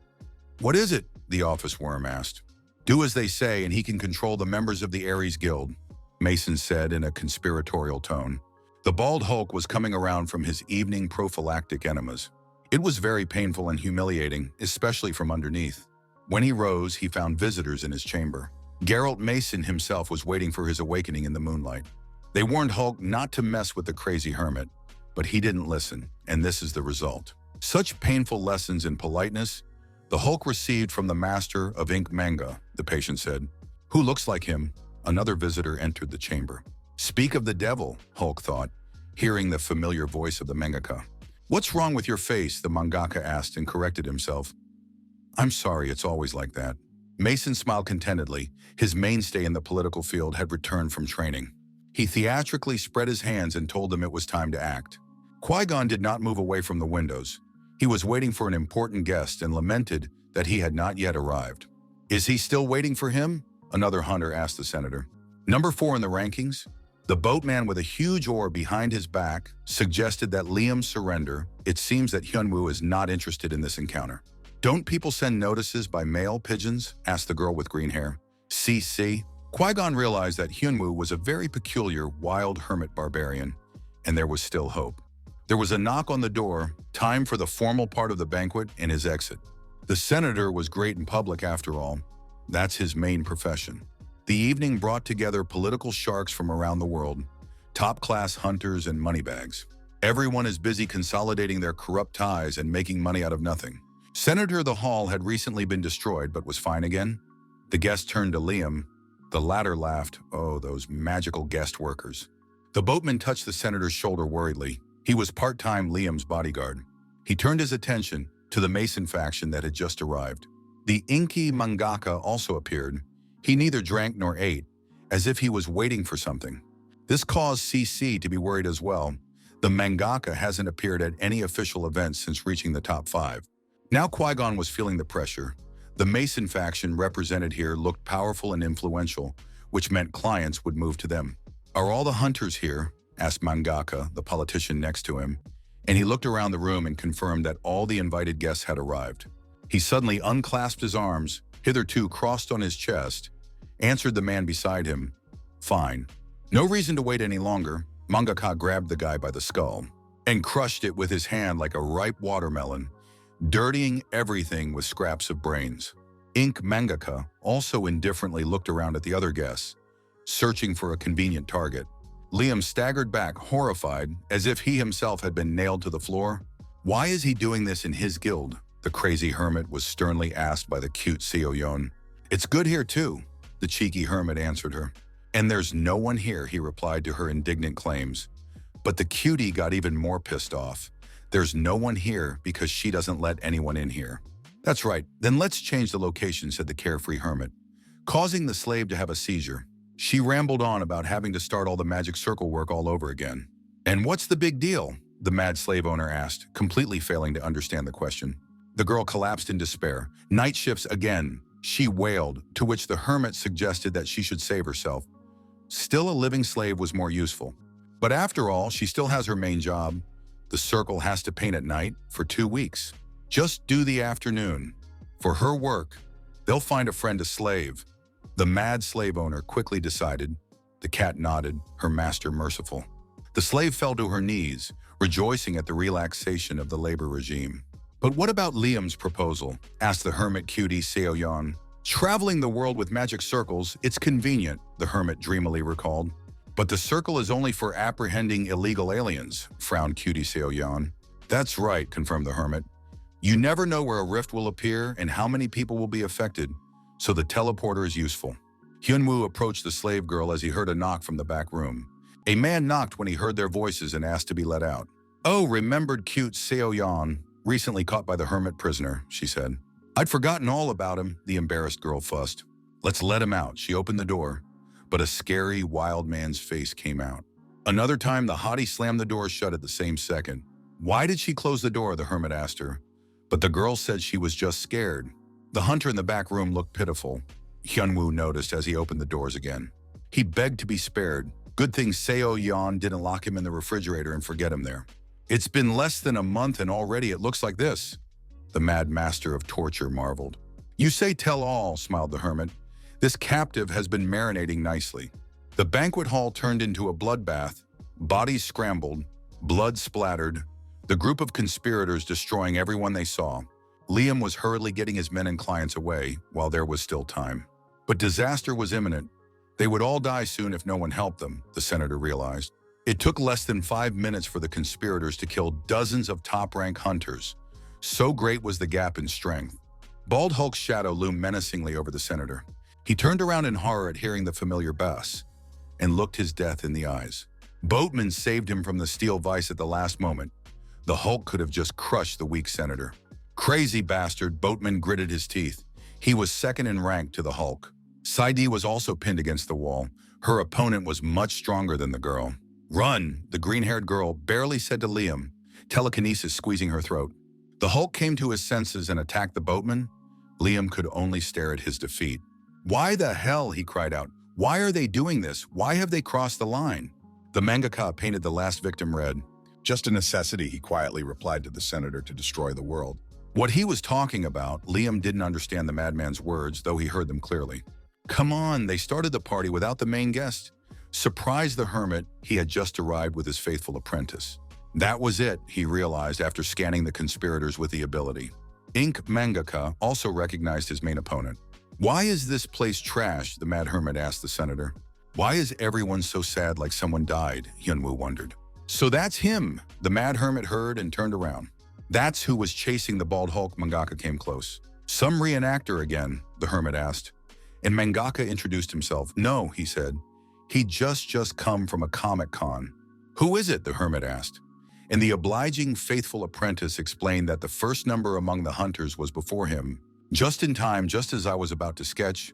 [SPEAKER 1] What is it? The office worm asked. Do as they say, and he can control the members of the Ares Guild, Mason said in a conspiratorial tone. The bald Hulk was coming around from his evening prophylactic enemas. It was very painful and humiliating, especially from underneath. When he rose, he found visitors in his chamber. Geralt Mason himself was waiting for his awakening in the moonlight. They warned Hulk not to mess with the crazy hermit, but he didn't listen, and this is the result. Such painful lessons in politeness the Hulk received from the master of ink Manga, the patient said. Who looks like him? Another visitor entered the chamber. Speak of the devil, Hulk thought, hearing the familiar voice of the mangaka. What's wrong with your face? The mangaka asked and corrected himself. I'm sorry, it's always like that. Mason smiled contentedly. His mainstay in the political field had returned from training. He theatrically spread his hands and told them it was time to act. Qui-Gon did not move away from the windows. He was waiting for an important guest and lamented that he had not yet arrived. Is he still waiting for him? Another hunter asked the senator. Number 4 in the rankings? The boatman with a huge oar behind his back suggested that Liam surrender. It seems that Hyunwoo is not interested in this encounter. Don't people send notices by mail pigeons? Asked the girl with green hair. CC. Qui-Gon realized that Hyunwoo was a very peculiar, wild hermit barbarian, and there was still hope. There was a knock on the door, time for the formal part of the banquet and his exit. The senator was great in public after all. That's his main profession. The evening brought together political sharks from around the world, top-class hunters and moneybags. Everyone is busy consolidating their corrupt ties and making money out of nothing. Senator the Hall had recently been destroyed but was fine again. The guest turned to Liam. The latter laughed. Oh, those magical guest workers. The boatman touched the senator's shoulder worriedly. He was part-time Liam's bodyguard. He turned his attention to the Mason faction that had just arrived. The inky mangaka also appeared. He neither drank nor ate, as if he was waiting for something. This caused CC to be worried as well. The mangaka hasn't appeared at any official events since reaching the top 5. Now Qui-Gon was feeling the pressure. The Mason faction represented here looked powerful and influential, which meant clients would move to them. Are all the hunters here? Asked Mangaka, the politician next to him, and he looked around the room and confirmed that all the invited guests had arrived. He suddenly unclasped his arms, hitherto crossed on his chest, answered the man beside him. Fine. No reason to wait any longer. Mangaka grabbed the guy by the skull and crushed it with his hand like a ripe watermelon, dirtying everything with scraps of brains. Ink Mangaka also indifferently looked around at the other guests, searching for a convenient target. Liam staggered back, horrified, as if he himself had been nailed to the floor. Why is he doing this in his guild? The crazy hermit was sternly asked by the cute Seo-yeon. It's good here too, the cheeky hermit answered her. And there's no one here, he replied to her indignant claims. But the cutie got even more pissed off. There's no one here because she doesn't let anyone in here. That's right, then let's change the location, said the carefree hermit, causing the slave to have a seizure. She rambled on about having to start all the magic circle work all over again. And what's the big deal? The mad slave owner asked, completely failing to understand the question. The girl collapsed in despair. Night shifts again, she wailed, to which the hermit suggested that she should save herself. Still, a living slave was more useful. But after all, she still has her main job. The circle has to paint at night for 2 weeks. Just do the afternoon. For her work, they'll find a friend, a slave. The mad slave owner quickly decided. The cat nodded, her master merciful. The slave fell to her knees, rejoicing at the relaxation of the labor regime. But what about Liam's proposal? Asked the hermit cutie Seo-yeon. Traveling the world with magic circles, it's convenient, the hermit dreamily recalled. But the circle is only for apprehending illegal aliens, frowned cutie Seo-yeon. That's right, confirmed the hermit. You never know where a rift will appear and how many people will be affected, so the teleporter is useful. Hyunwoo approached the slave girl as he heard a knock from the back room. A man knocked when he heard their voices and asked to be let out. Oh, remembered cute Seo-yeon, recently caught by the hermit prisoner, she said. I'd forgotten all about him, the embarrassed girl fussed. Let's let him out. She opened the door, but a scary, wild man's face came out. Another time, the hottie slammed the door shut at the same second. Why did she close the door? The hermit asked her. But the girl said she was just scared. The hunter in the back room looked pitiful. Hyunwoo noticed as he opened the doors again. He begged to be spared. Good thing Seo-yeon didn't lock him in the refrigerator and forget him there. It's been less than a month and already it looks like this. The mad master of torture marveled. You say tell all, smiled the hermit. This captive has been marinating nicely. The banquet hall turned into a bloodbath. Bodies scrambled, blood splattered, the group of conspirators destroying everyone they saw. Liam was hurriedly getting his men and clients away while there was still time. But disaster was imminent. They would all die soon if no one helped them, the senator realized. It took less than 5 minutes for the conspirators to kill dozens of top-rank hunters. So great was the gap in strength. Bald Hulk's shadow loomed menacingly over the senator. He turned around in horror at hearing the familiar bass and looked his death in the eyes. Boatman saved him from the steel vise at the last moment. The Hulk could have just crushed the weak senator. Crazy bastard, Boatman gritted his teeth. He was second in rank to the Hulk. Saidi was also pinned against the wall. Her opponent was much stronger than the girl. Run, the green-haired girl barely said to Liam, telekinesis squeezing her throat. The Hulk came to his senses and attacked the boatman. Liam could only stare at his defeat. Why the hell, he cried out. Why are they doing this? Why have they crossed the line? The mangacap painted the last victim red.
[SPEAKER 2] Just a necessity, he quietly replied to the senator, to destroy the world.
[SPEAKER 1] What he was talking about, Liam didn't understand the madman's words, though he heard them clearly. Come on, they started the party without the main guest. Surprised the hermit, he had just arrived with his faithful apprentice. That was it, he realized after scanning the conspirators with the ability. Mangaka also recognized his main opponent. Why is this place trashed? The mad hermit asked the senator. Why is everyone so sad like someone died? Hyunwoo wondered. So that's him, the mad hermit heard and turned around. That's who was chasing the bald Hulk. Mangaka came close. Some reenactor again, the hermit asked. And Mangaka introduced himself. No, he said. He just come from a Comic-Con. Who is it? The hermit asked. And the obliging, faithful apprentice explained that the first number among the hunters was before him. Just in time, just as I was about to sketch,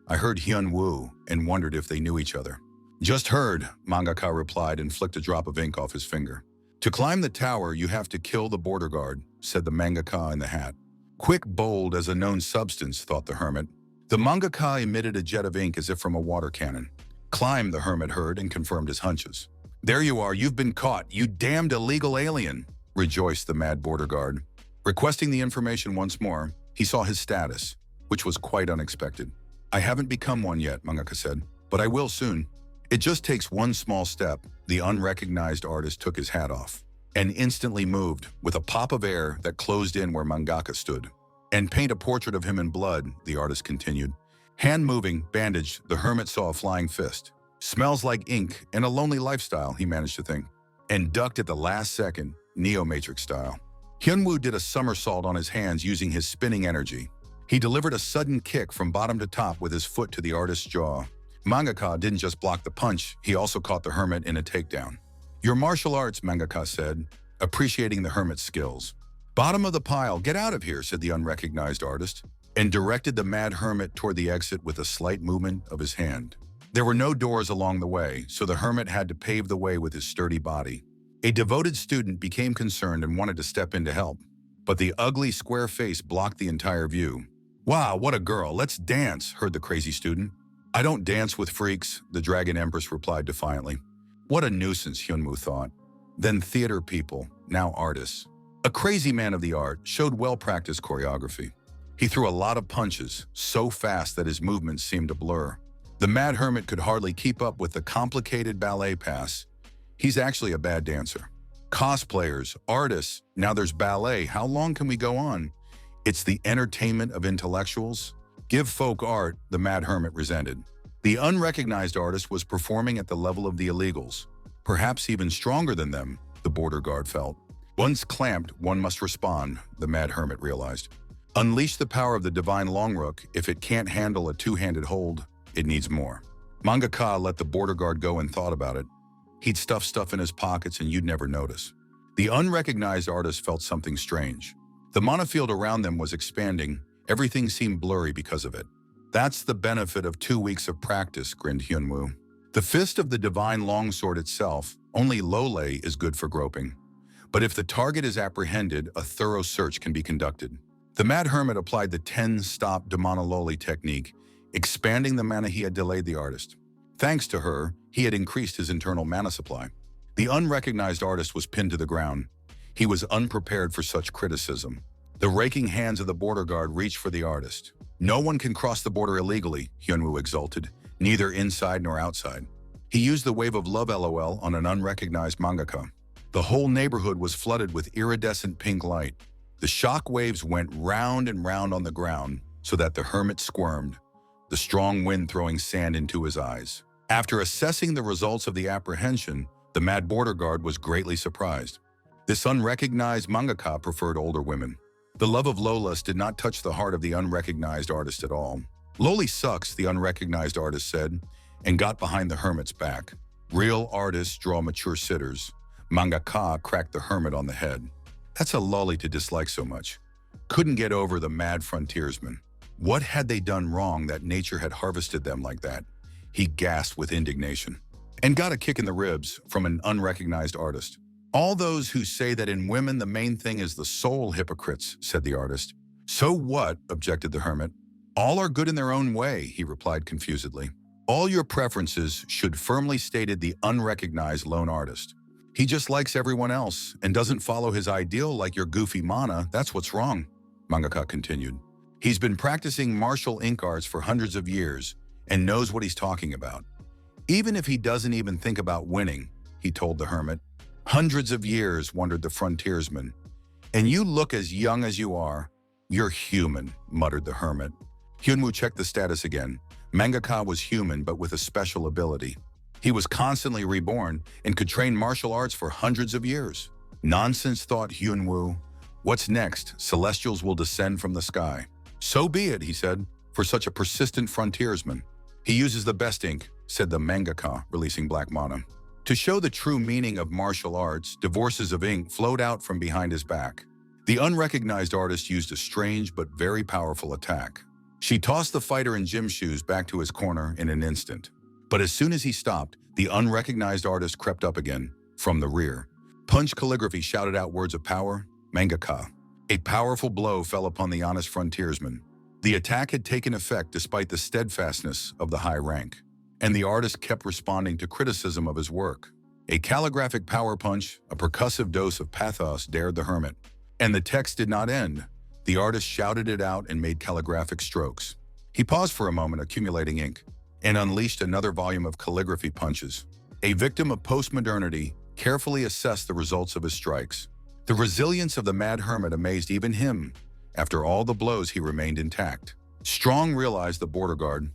[SPEAKER 1] I heard Hyunwoo and wondered if they knew each other. Just heard, Mangaka replied and flicked a drop of ink off his finger. To climb the tower, you have to kill the border guard, said the mangaka in the hat. Quick, bold as a known substance, thought the hermit. The mangaka emitted a jet of ink as if from a water cannon. Climb, the hermit heard and confirmed his hunches. There you are, you've been caught, you damned illegal alien, rejoiced the mad border guard. Requesting the information once more, he saw his status, which was quite unexpected. I haven't become one yet, Mangaka said, but I will soon. It just takes one small step. The unrecognized artist took his hat off and instantly moved with a pop of air that closed in where Mangaka stood. And paint a portrait of him in blood, the artist continued. Hand moving, bandaged, the hermit saw a flying fist. Smells like ink and a lonely lifestyle, he managed to think. And ducked at the last second, Neo-Matrix style. Hyunwoo did a somersault on his hands using his spinning energy. He delivered a sudden kick from bottom to top with his foot to the artist's jaw. Mangaka didn't just block the punch, he also caught the hermit in a takedown. Your martial arts, Mangaka said, appreciating the hermit's skills. Bottom of the pile, get out of here, said the unrecognized artist, and directed the mad hermit toward the exit with a slight movement of his hand. There were no doors along the way, so the hermit had to pave the way with his sturdy body. A devoted student became concerned and wanted to step in to help, but the ugly square face blocked the entire view. Wow, what a girl, let's dance, heard the crazy student. I don't dance with freaks, the Dragon Empress replied defiantly. What a nuisance, Hyunwoo thought. Then theater people, now artists. A crazy man of the art showed well-practiced choreography. He threw a lot of punches, so fast that his movements seemed to blur. The mad hermit could hardly keep up with the complicated ballet pass. He's actually a bad dancer. Cosplayers, artists, now there's ballet. How long can we go on? It's the entertainment of intellectuals. Give folk art, the mad hermit resented. The unrecognized artist was performing at the level of the illegals, perhaps even stronger than them, the border guard felt. Once clamped, one must respond, the mad hermit realized. Unleash the power of the divine Longrook. If it can't handle a two-handed hold, it needs more. Mangaka let the border guard go and thought about it. He'd stuff stuff in his pockets and you'd never notice. The unrecognized artist felt something strange. The monofield around them was expanding. Everything seemed blurry because of it. That's the benefit of 2 weeks of practice, grinned Hyunwoo. The fist of the divine longsword itself, only Lole is good for groping. But if the target is apprehended, a thorough search can be conducted. The mad hermit applied the 10-stop Demonololi technique, expanding the mana he had delayed the artist. Thanks to her, he had increased his internal mana supply. The unrecognized artist was pinned to the ground. He was unprepared for such criticism. The raking hands of the border guard reached for the artist. No one can cross the border illegally, Hyunwoo exulted, neither inside nor outside. He used the wave of love LOL on an unrecognized mangaka. The whole neighborhood was flooded with iridescent pink light. The shock waves went round and round on the ground so that the hermit squirmed. the strong wind throwing sand into his eyes. After assessing the results of the apprehension, the mad border guard was greatly surprised. This unrecognized mangaka preferred older women. The love of Lolas did not touch the heart of the unrecognized artist at all. "Loli sucks," the unrecognized artist said, and got behind the hermit's back. "Real artists draw mature sitters." Mangaka cracked the hermit on the head. "That's a lolly to dislike so much." Couldn't get over the mad frontiersman. What had they done wrong that nature had harvested them like that? He gasped with indignation. And got a kick in the ribs from an unrecognized artist. "All those who say that in women the main thing is the soul hypocrites," said the artist. "So what?" objected the hermit. "All are good in their own way," he replied confusedly. "All your preferences should," firmly stated the unrecognized lone artist. "He just likes everyone else and doesn't follow his ideal like your goofy mana. That's what's wrong," Mangaka continued. "He's been practicing martial ink arts for hundreds of years and knows what he's talking about. Even if he doesn't even think about winning," he told the hermit. "Hundreds of years," wondered the frontiersman. "And you look as young as you are." "You're human," muttered the hermit. Hyunwoo checked the status again. Mangaka was human, but with a special ability. He was constantly reborn and could train martial arts for hundreds of years. "Nonsense," thought Hyunwoo. "What's next? Celestials will descend from the sky." "So be it," he said, "for such a persistent frontiersman." "He uses the best ink," said the mangaka, releasing black mana. To show the true meaning of martial arts, divorces of ink flowed out from behind his back. The unrecognized artist used a strange but very powerful attack. She tossed the fighter in gym shoes back to his corner in an instant. But as soon as he stopped, the unrecognized artist crept up again, from the rear. Punch calligraphy shouted out words of power, "Mangaka." A powerful blow fell upon the honest frontiersman. The attack had taken effect despite the steadfastness of the high rank, and the artist kept responding to criticism of his work. A calligraphic power punch, a percussive dose of pathos dared the hermit. And the text did not end. The artist shouted it out and made calligraphic strokes. He paused for a moment, accumulating ink, and unleashed another volume of calligraphy punches. A victim of postmodernity carefully assessed the results of his strikes. The resilience of the mad hermit amazed even him. After all the blows, he remained intact. Strong realized the border guard.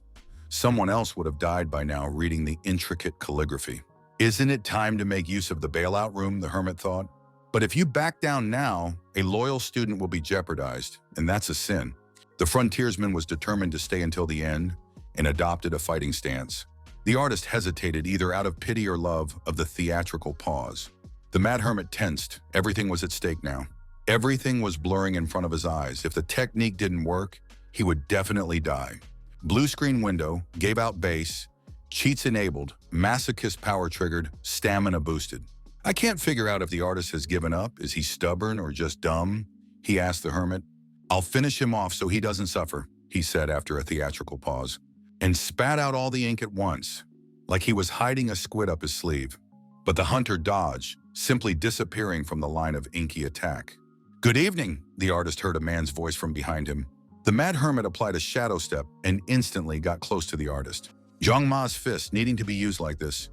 [SPEAKER 1] Someone else would have died by now reading the intricate calligraphy. "Isn't it time to make use of the bailout room?" the hermit thought. "But if you back down now, a loyal student will be jeopardized, and that's a sin." The frontiersman was determined to stay until the end and adopted a fighting stance. The artist hesitated, either out of pity or love of the theatrical pause. The mad hermit tensed. Everything was at stake now. Everything was blurring in front of his eyes. If the technique didn't work, he would definitely die. Blue screen window, gave out base, cheats enabled, masochist power triggered, stamina boosted. "I can't figure out if the artist has given up. Is he stubborn or just dumb?" he asked the hermit. "I'll finish him off so he doesn't suffer," he said after a theatrical pause, and spat out all the ink at once, like he was hiding a squid up his sleeve. But the hunter dodged, simply disappearing from the line of inky attack. "Good evening," the artist heard a man's voice from behind him. The mad hermit applied a shadow step and instantly got close to the artist. Zhang Ma's fist, needing to be used like this,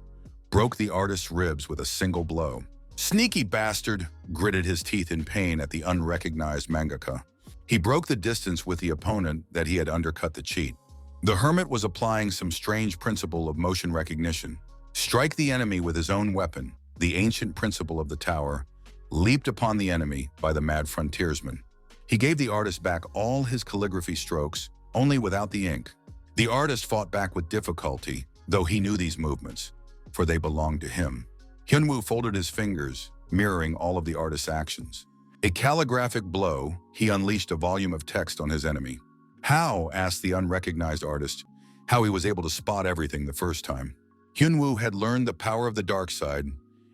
[SPEAKER 1] broke the artist's ribs with a single blow. "Sneaky bastard," gritted his teeth in pain at the unrecognized mangaka. He broke the distance with the opponent that he had undercut the cheat. The hermit was applying some strange principle of motion recognition. Strike the enemy with his own weapon, the ancient principle of the tower, leaped upon the enemy by the mad frontiersman. He gave the artist back all his calligraphy strokes, only without the ink. The artist fought back with difficulty, though he knew these movements, for they belonged to him. Hyunwoo folded his fingers, mirroring all of the artist's actions. A calligraphic blow, he unleashed a volume of text on his enemy. "How?" asked the unrecognized artist, how he was able to spot everything the first time. Hyunwoo had learned the power of the dark side,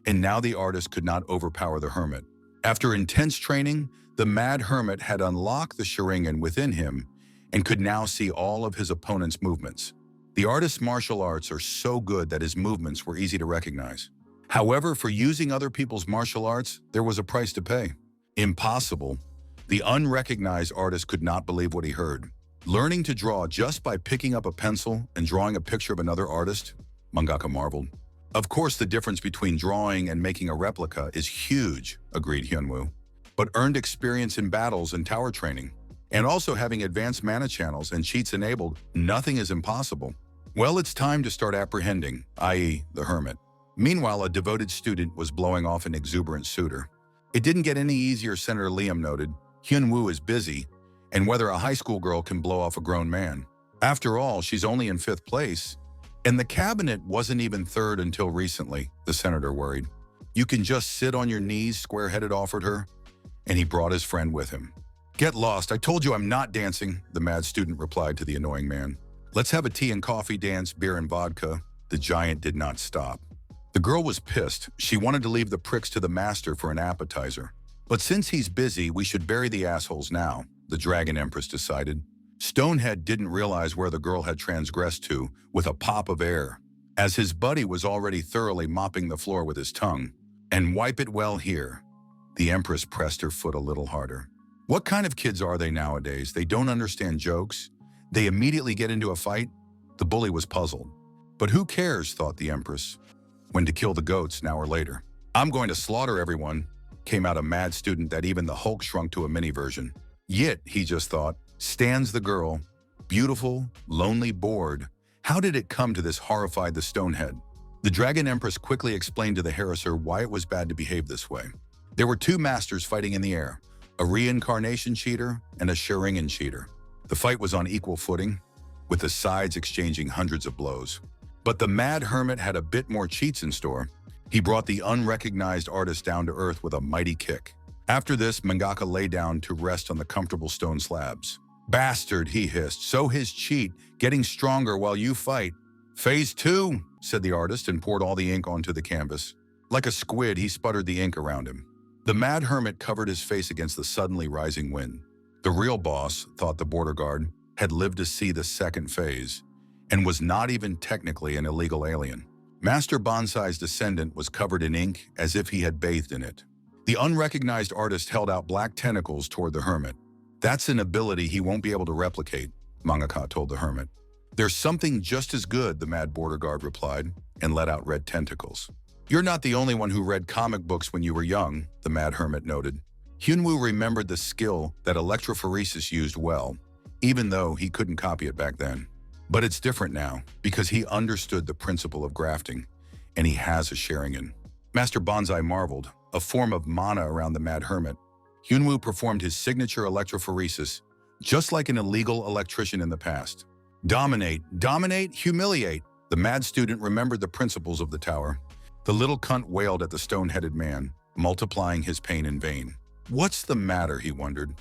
[SPEAKER 1] and now the artist could not overpower the hermit. After intense training, the mad hermit had unlocked the Sharingan within him and could now see all of his opponent's movements. The artist's martial arts are so good that his movements were easy to recognize. However, for using other people's martial arts, there was a price to pay. Impossible. The unrecognized artist could not believe what he heard. Learning to draw just by picking up a pencil and drawing a picture of another artist? Mangaka marveled. "Of course, the difference between drawing and making a replica is huge," agreed Hyunwoo. "But earned experience in battles and tower training. And also having advanced mana channels and cheats enabled, nothing is impossible. Well, it's time to start apprehending, i.e. the hermit. Meanwhile, a devoted student was blowing off an exuberant suitor. It didn't get any easier, Senator Liam noted. Hyun-woo is busy, and whether a high school girl can blow off a grown man. After all, she's only in 5th place. And the cabinet wasn't even 3rd until recently, the senator worried. You can just sit on your knees, square-headed offered her, and he brought his friend with him. Get lost, I told you I'm not dancing, the mad student replied to the annoying man. Let's have a tea and coffee dance, beer and vodka. The giant did not stop. The girl was pissed. She wanted to leave the pricks to the master for an appetizer. But since he's busy, we should bury the assholes now, the Dragon Empress decided. Stonehead didn't realize where the girl had transgressed to with a pop of air, as his buddy was already thoroughly mopping the floor with his tongue. And wipe it well here. The Empress pressed her foot a little harder. What kind of kids are they nowadays? They don't understand jokes. They immediately get into a fight. The bully was puzzled. But who cares, thought the Empress. When to kill the goats, now or later. I'm going to slaughter everyone, came out a mad student that even the Hulk shrunk to a mini version. Yet, he just thought, stands the girl, beautiful, lonely, bored. How did it come to this, horrified the Stonehead. The Dragon Empress quickly explained to the harasser why it was bad to behave this way. There were 2 masters fighting in the air, a reincarnation cheater and a Sharingan cheater. The fight was on equal footing, with the sides exchanging hundreds of blows. But the Mad Hermit had a bit more cheats in store. He brought the unrecognized artist down to earth with a mighty kick. After this, Mangaka lay down to rest on the comfortable stone slabs. Bastard, he hissed, so his cheat, getting stronger while you fight. Phase 2, said the artist and poured all the ink onto the canvas. Like a squid, he sputtered the ink around him. The Mad Hermit covered his face against the suddenly rising wind. The real boss, thought the border guard, had lived to see the 2nd phase, and was not even technically an illegal alien. Master Bonsai's descendant was covered in ink as if he had bathed in it. The unrecognized artist held out black tentacles toward the hermit. That's an ability he won't be able to replicate, Mangaka told the hermit. There's something just as good, the mad border guard replied, and let out red tentacles. You're not the only one who read comic books when you were young, the mad hermit noted. Hyun-woo remembered the skill that electrophoresis used well, even though he couldn't copy it back then. But it's different now, because he understood the principle of grafting, and he has a Sharingan. Master Bonsai marveled, a form of mana around the mad hermit. Hyun-woo performed his signature electrophoresis, just like an illegal electrician in the past. Dominate, dominate, humiliate. The mad student remembered the principles of the tower. The little cunt wailed at the stone-headed man, multiplying his pain in vain. What's the matter, he wondered.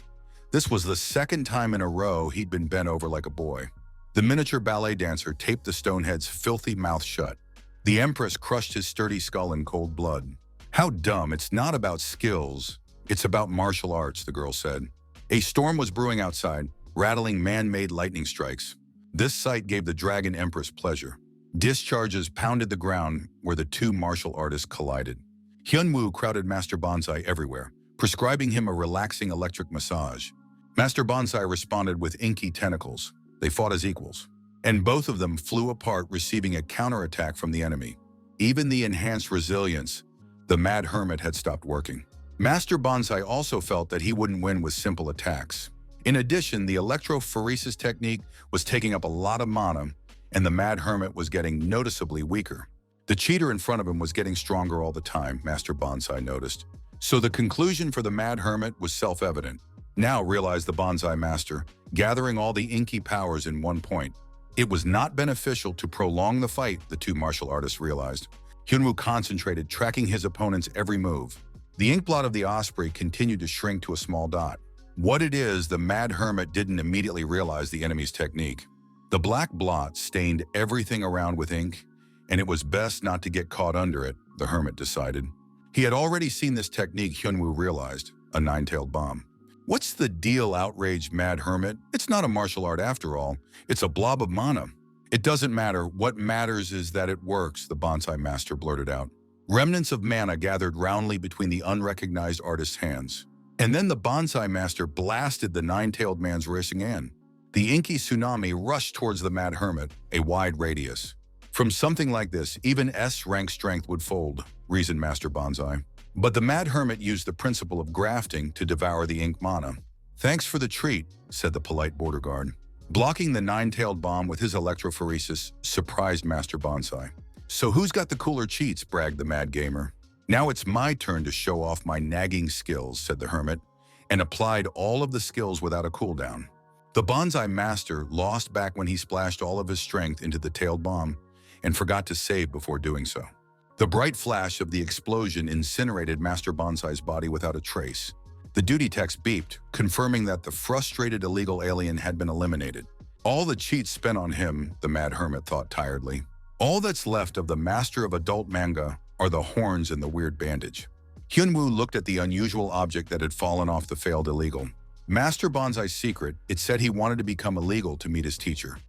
[SPEAKER 1] This was the 2nd time in a row he'd been bent over like a boy. The miniature ballet dancer taped the stonehead's filthy mouth shut. The Empress crushed his sturdy skull in cold blood. How dumb, it's not about skills. It's about martial arts, the girl said. A storm was brewing outside, rattling man-made lightning strikes. This sight gave the Dragon Empress pleasure. Discharges pounded the ground where the 2 martial artists collided. Hyun-woo crowded Master Bonsai everywhere, prescribing him a relaxing electric massage. Master Bonsai responded with inky tentacles. They fought as equals, and both of them flew apart, receiving a counterattack from the enemy. Even the enhanced resilience, the Mad Hermit had stopped working. Master Bonsai also felt that he wouldn't win with simple attacks. In addition, the electrophoresis technique was taking up a lot of mana, and the Mad Hermit was getting noticeably weaker. The cheater in front of him was getting stronger all the time, Master Bonsai noticed. So the conclusion for the Mad Hermit was self-evident. Now, realized the Bonsai Master, gathering all the inky powers in one point. It was not beneficial to prolong the fight, the 2 martial artists realized. Hyun-woo concentrated, tracking his opponent's every move. The inkblot of the osprey continued to shrink to a small dot. What it is, the Mad Hermit didn't immediately realize the enemy's technique. The black blot stained everything around with ink, and it was best not to get caught under it, the hermit decided. He had already seen this technique, Hyun-woo realized, a 9-tailed bomb. What's the deal, outraged Mad Hermit? It's not a martial art after all. It's a blob of mana. It doesn't matter. What matters is that it works, the Bonsai Master blurted out. Remnants of mana gathered roundly between the unrecognized artist's hands. And then the Bonsai Master blasted the 9-tailed man's racing in. The inky tsunami rushed towards the Mad Hermit, a wide radius. From something like this, even S-rank strength would fold, reasoned Master Bonsai. But the Mad Hermit used the principle of grafting to devour the ink mana. "Thanks for the treat," said the polite border guard. Blocking the nine-tailed bomb with his electrophoresis surprised Master Bonsai. "So who's got the cooler cheats?" bragged the mad gamer. "Now it's my turn to show off my nagging skills," said the hermit, and applied all of the skills without a cooldown. The bonsai master lost back when he splashed all of his strength into the tailed bomb and forgot to save before doing so. The bright flash of the explosion incinerated Master Bonsai's body without a trace. The duty text beeped, confirming that the frustrated illegal alien had been eliminated. All the cheats spent on him, the mad hermit thought tiredly. All that's left of the master of adult manga are the horns and the weird bandage. Hyunwoo looked at the unusual object that had fallen off the failed illegal. Master Bonsai's secret, it said he wanted to become illegal to meet his teacher.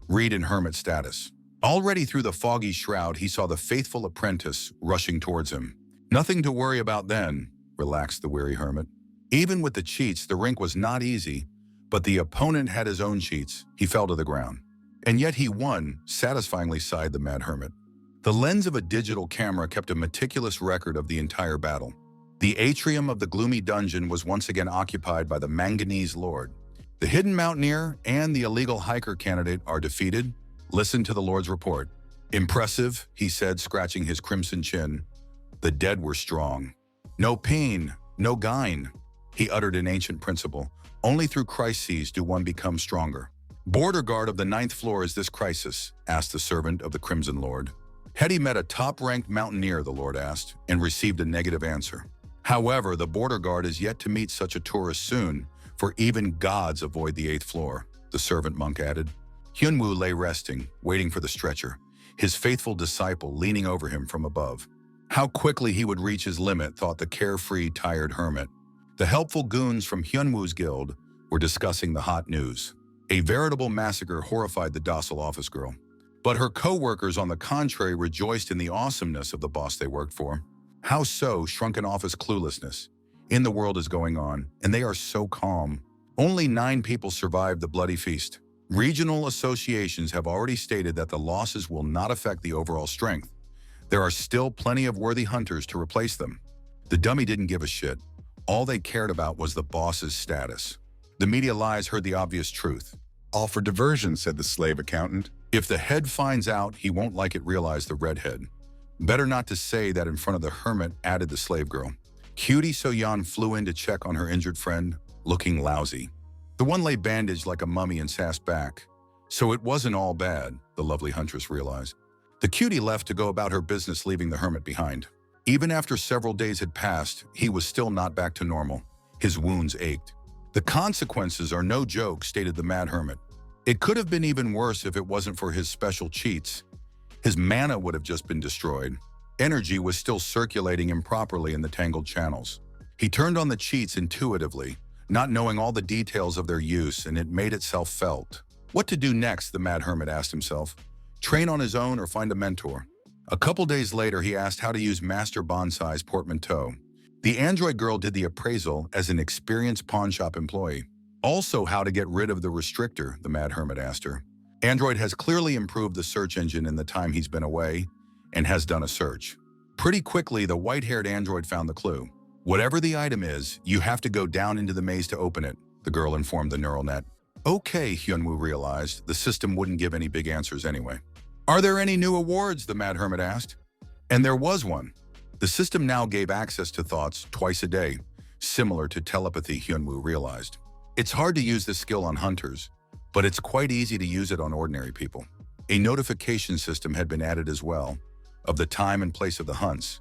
[SPEAKER 1] Read in hermit status. Already through the foggy shroud, he saw the faithful apprentice rushing towards him. "Nothing to worry about then," relaxed the weary hermit. Even with the cheats, the rink was not easy, but the opponent had his own cheats. He fell to the ground. "And yet he won," satisfyingly sighed the mad hermit. The lens of a digital camera kept a meticulous record of the entire battle. The atrium of the gloomy dungeon was once again occupied by the manganese lord. "The hidden mountaineer and the illegal hiker candidate are defeated. Listen to the lord's report." "Impressive," he said, scratching his crimson chin. "The dead were strong. No pain, no gain," he uttered an ancient principle. "Only through crises do one become stronger." "Border guard of the 9th floor, is this crisis?" asked the servant of the Crimson Lord. Had he met a top-ranked mountaineer, the Lord asked, and received a negative answer. "However, the border guard is yet to meet such a tourist soon, for even gods avoid the 8th floor," the servant monk added. Hyunwoo lay resting, waiting for the stretcher, his faithful disciple leaning over him from above. How quickly he would reach his limit, thought the carefree, tired hermit. The helpful goons from Hyunwoo's guild were discussing the hot news. A veritable massacre horrified the docile office girl. But her co-workers, on the contrary, rejoiced in the awesomeness of the boss they worked for. How so? Shrunken office cluelessness. In the world is going on, and they are so calm. Only 9 people survived the bloody feast. Regional associations have already stated that the losses will not affect the overall strength. There are still plenty of worthy hunters to replace them. The dummy didn't give a shit. All they cared about was the boss's status. The media lies heard the obvious truth.
[SPEAKER 2] "All for diversion," said the slave accountant.
[SPEAKER 1] "If the head finds out, he won't like it," realized the redhead. "Better not to say that in front of the hermit," added the slave girl. Cutie Soyeon flew in to check on her injured friend, looking lousy. The one lay bandaged like a mummy and sassed back. So it wasn't all bad, the lovely huntress realized. The cutie left to go about her business, leaving the hermit behind. Even after several days had passed, he was still not back to normal. His wounds ached. "The consequences are no joke," stated the mad hermit. "It could have been even worse if it wasn't for his special cheats. His mana would have just been destroyed. Energy was still circulating improperly in the tangled channels. He turned on the cheats intuitively, not knowing all the details of their use, and it made itself felt. What to do next, the mad hermit asked himself. Train on his own or find a mentor? A couple days later, he asked how to use Master Bonsai's portmanteau. The android girl did the appraisal as an experienced pawnshop employee. Also, how to get rid of the restrictor, the mad hermit asked her. Android has clearly improved the search engine in the time he's been away and has done a search. Pretty quickly, the white-haired android found the clue. "Whatever the item is, you have to go down into the maze to open it," the girl informed the neural net. Okay, Hyunwoo realized, the system wouldn't give any big answers anyway. "Are there any new awards?" the mad hermit asked. And there was one. The system now gave access to thoughts twice a day, similar to telepathy, Hyunwoo realized. It's hard to use this skill on hunters, but it's quite easy to use it on ordinary people. A notification system had been added as well, of the time and place of the hunts,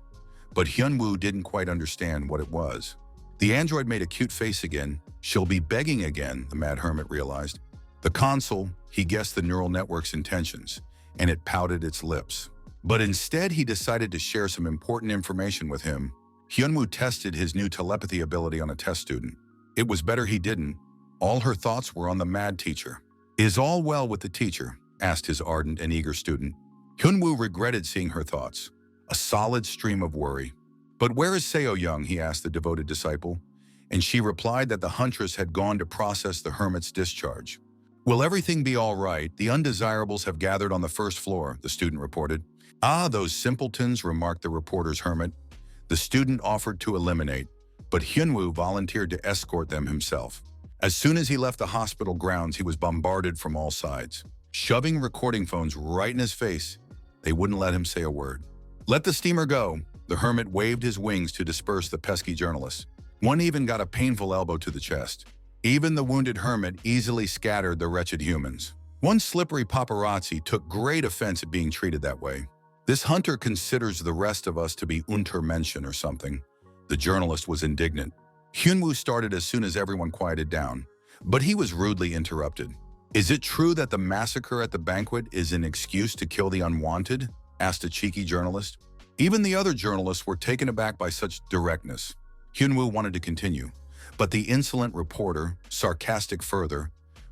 [SPEAKER 1] but Hyunwoo didn't quite understand what it was. The android made a cute face again. She'll be begging again, the mad hermit realized. The console, he guessed the neural network's intentions, and it pouted its lips. But instead, he decided to share some important information with him. Hyunwoo tested his new telepathy ability on a test student. It was better he didn't. All her thoughts were on the mad teacher. "Is all well with the teacher?" asked his ardent and eager student. Hyunwoo regretted seeing her thoughts. A solid stream of worry. "But where is Seo Young?" he asked the devoted disciple, and she replied that the huntress had gone to process the hermit's discharge. "Will everything be all right? The undesirables have gathered on the first floor," the student reported. "Ah, those simpletons," remarked the reporter's hermit. The student offered to eliminate, but Hyunwoo volunteered to escort them himself. As soon as he left the hospital grounds, he was bombarded from all sides, shoving recording phones right in his face. They wouldn't let him say a word. "Let the steamer go." The hermit waved his wings to disperse the pesky journalists. One even got a painful elbow to the chest. Even the wounded hermit easily scattered the wretched humans. One slippery paparazzi took great offense at being treated that way. "This hunter considers the rest of us to be Untermenschen or something." The journalist was indignant. Hyunwoo started as soon as everyone quieted down, but he was rudely interrupted. "Is it true that the massacre at the banquet is an excuse to kill the unwanted?" asked a cheeky journalist. Even the other journalists were taken aback by such directness. Hyunwoo wanted to continue, but the insolent reporter, sarcastic further,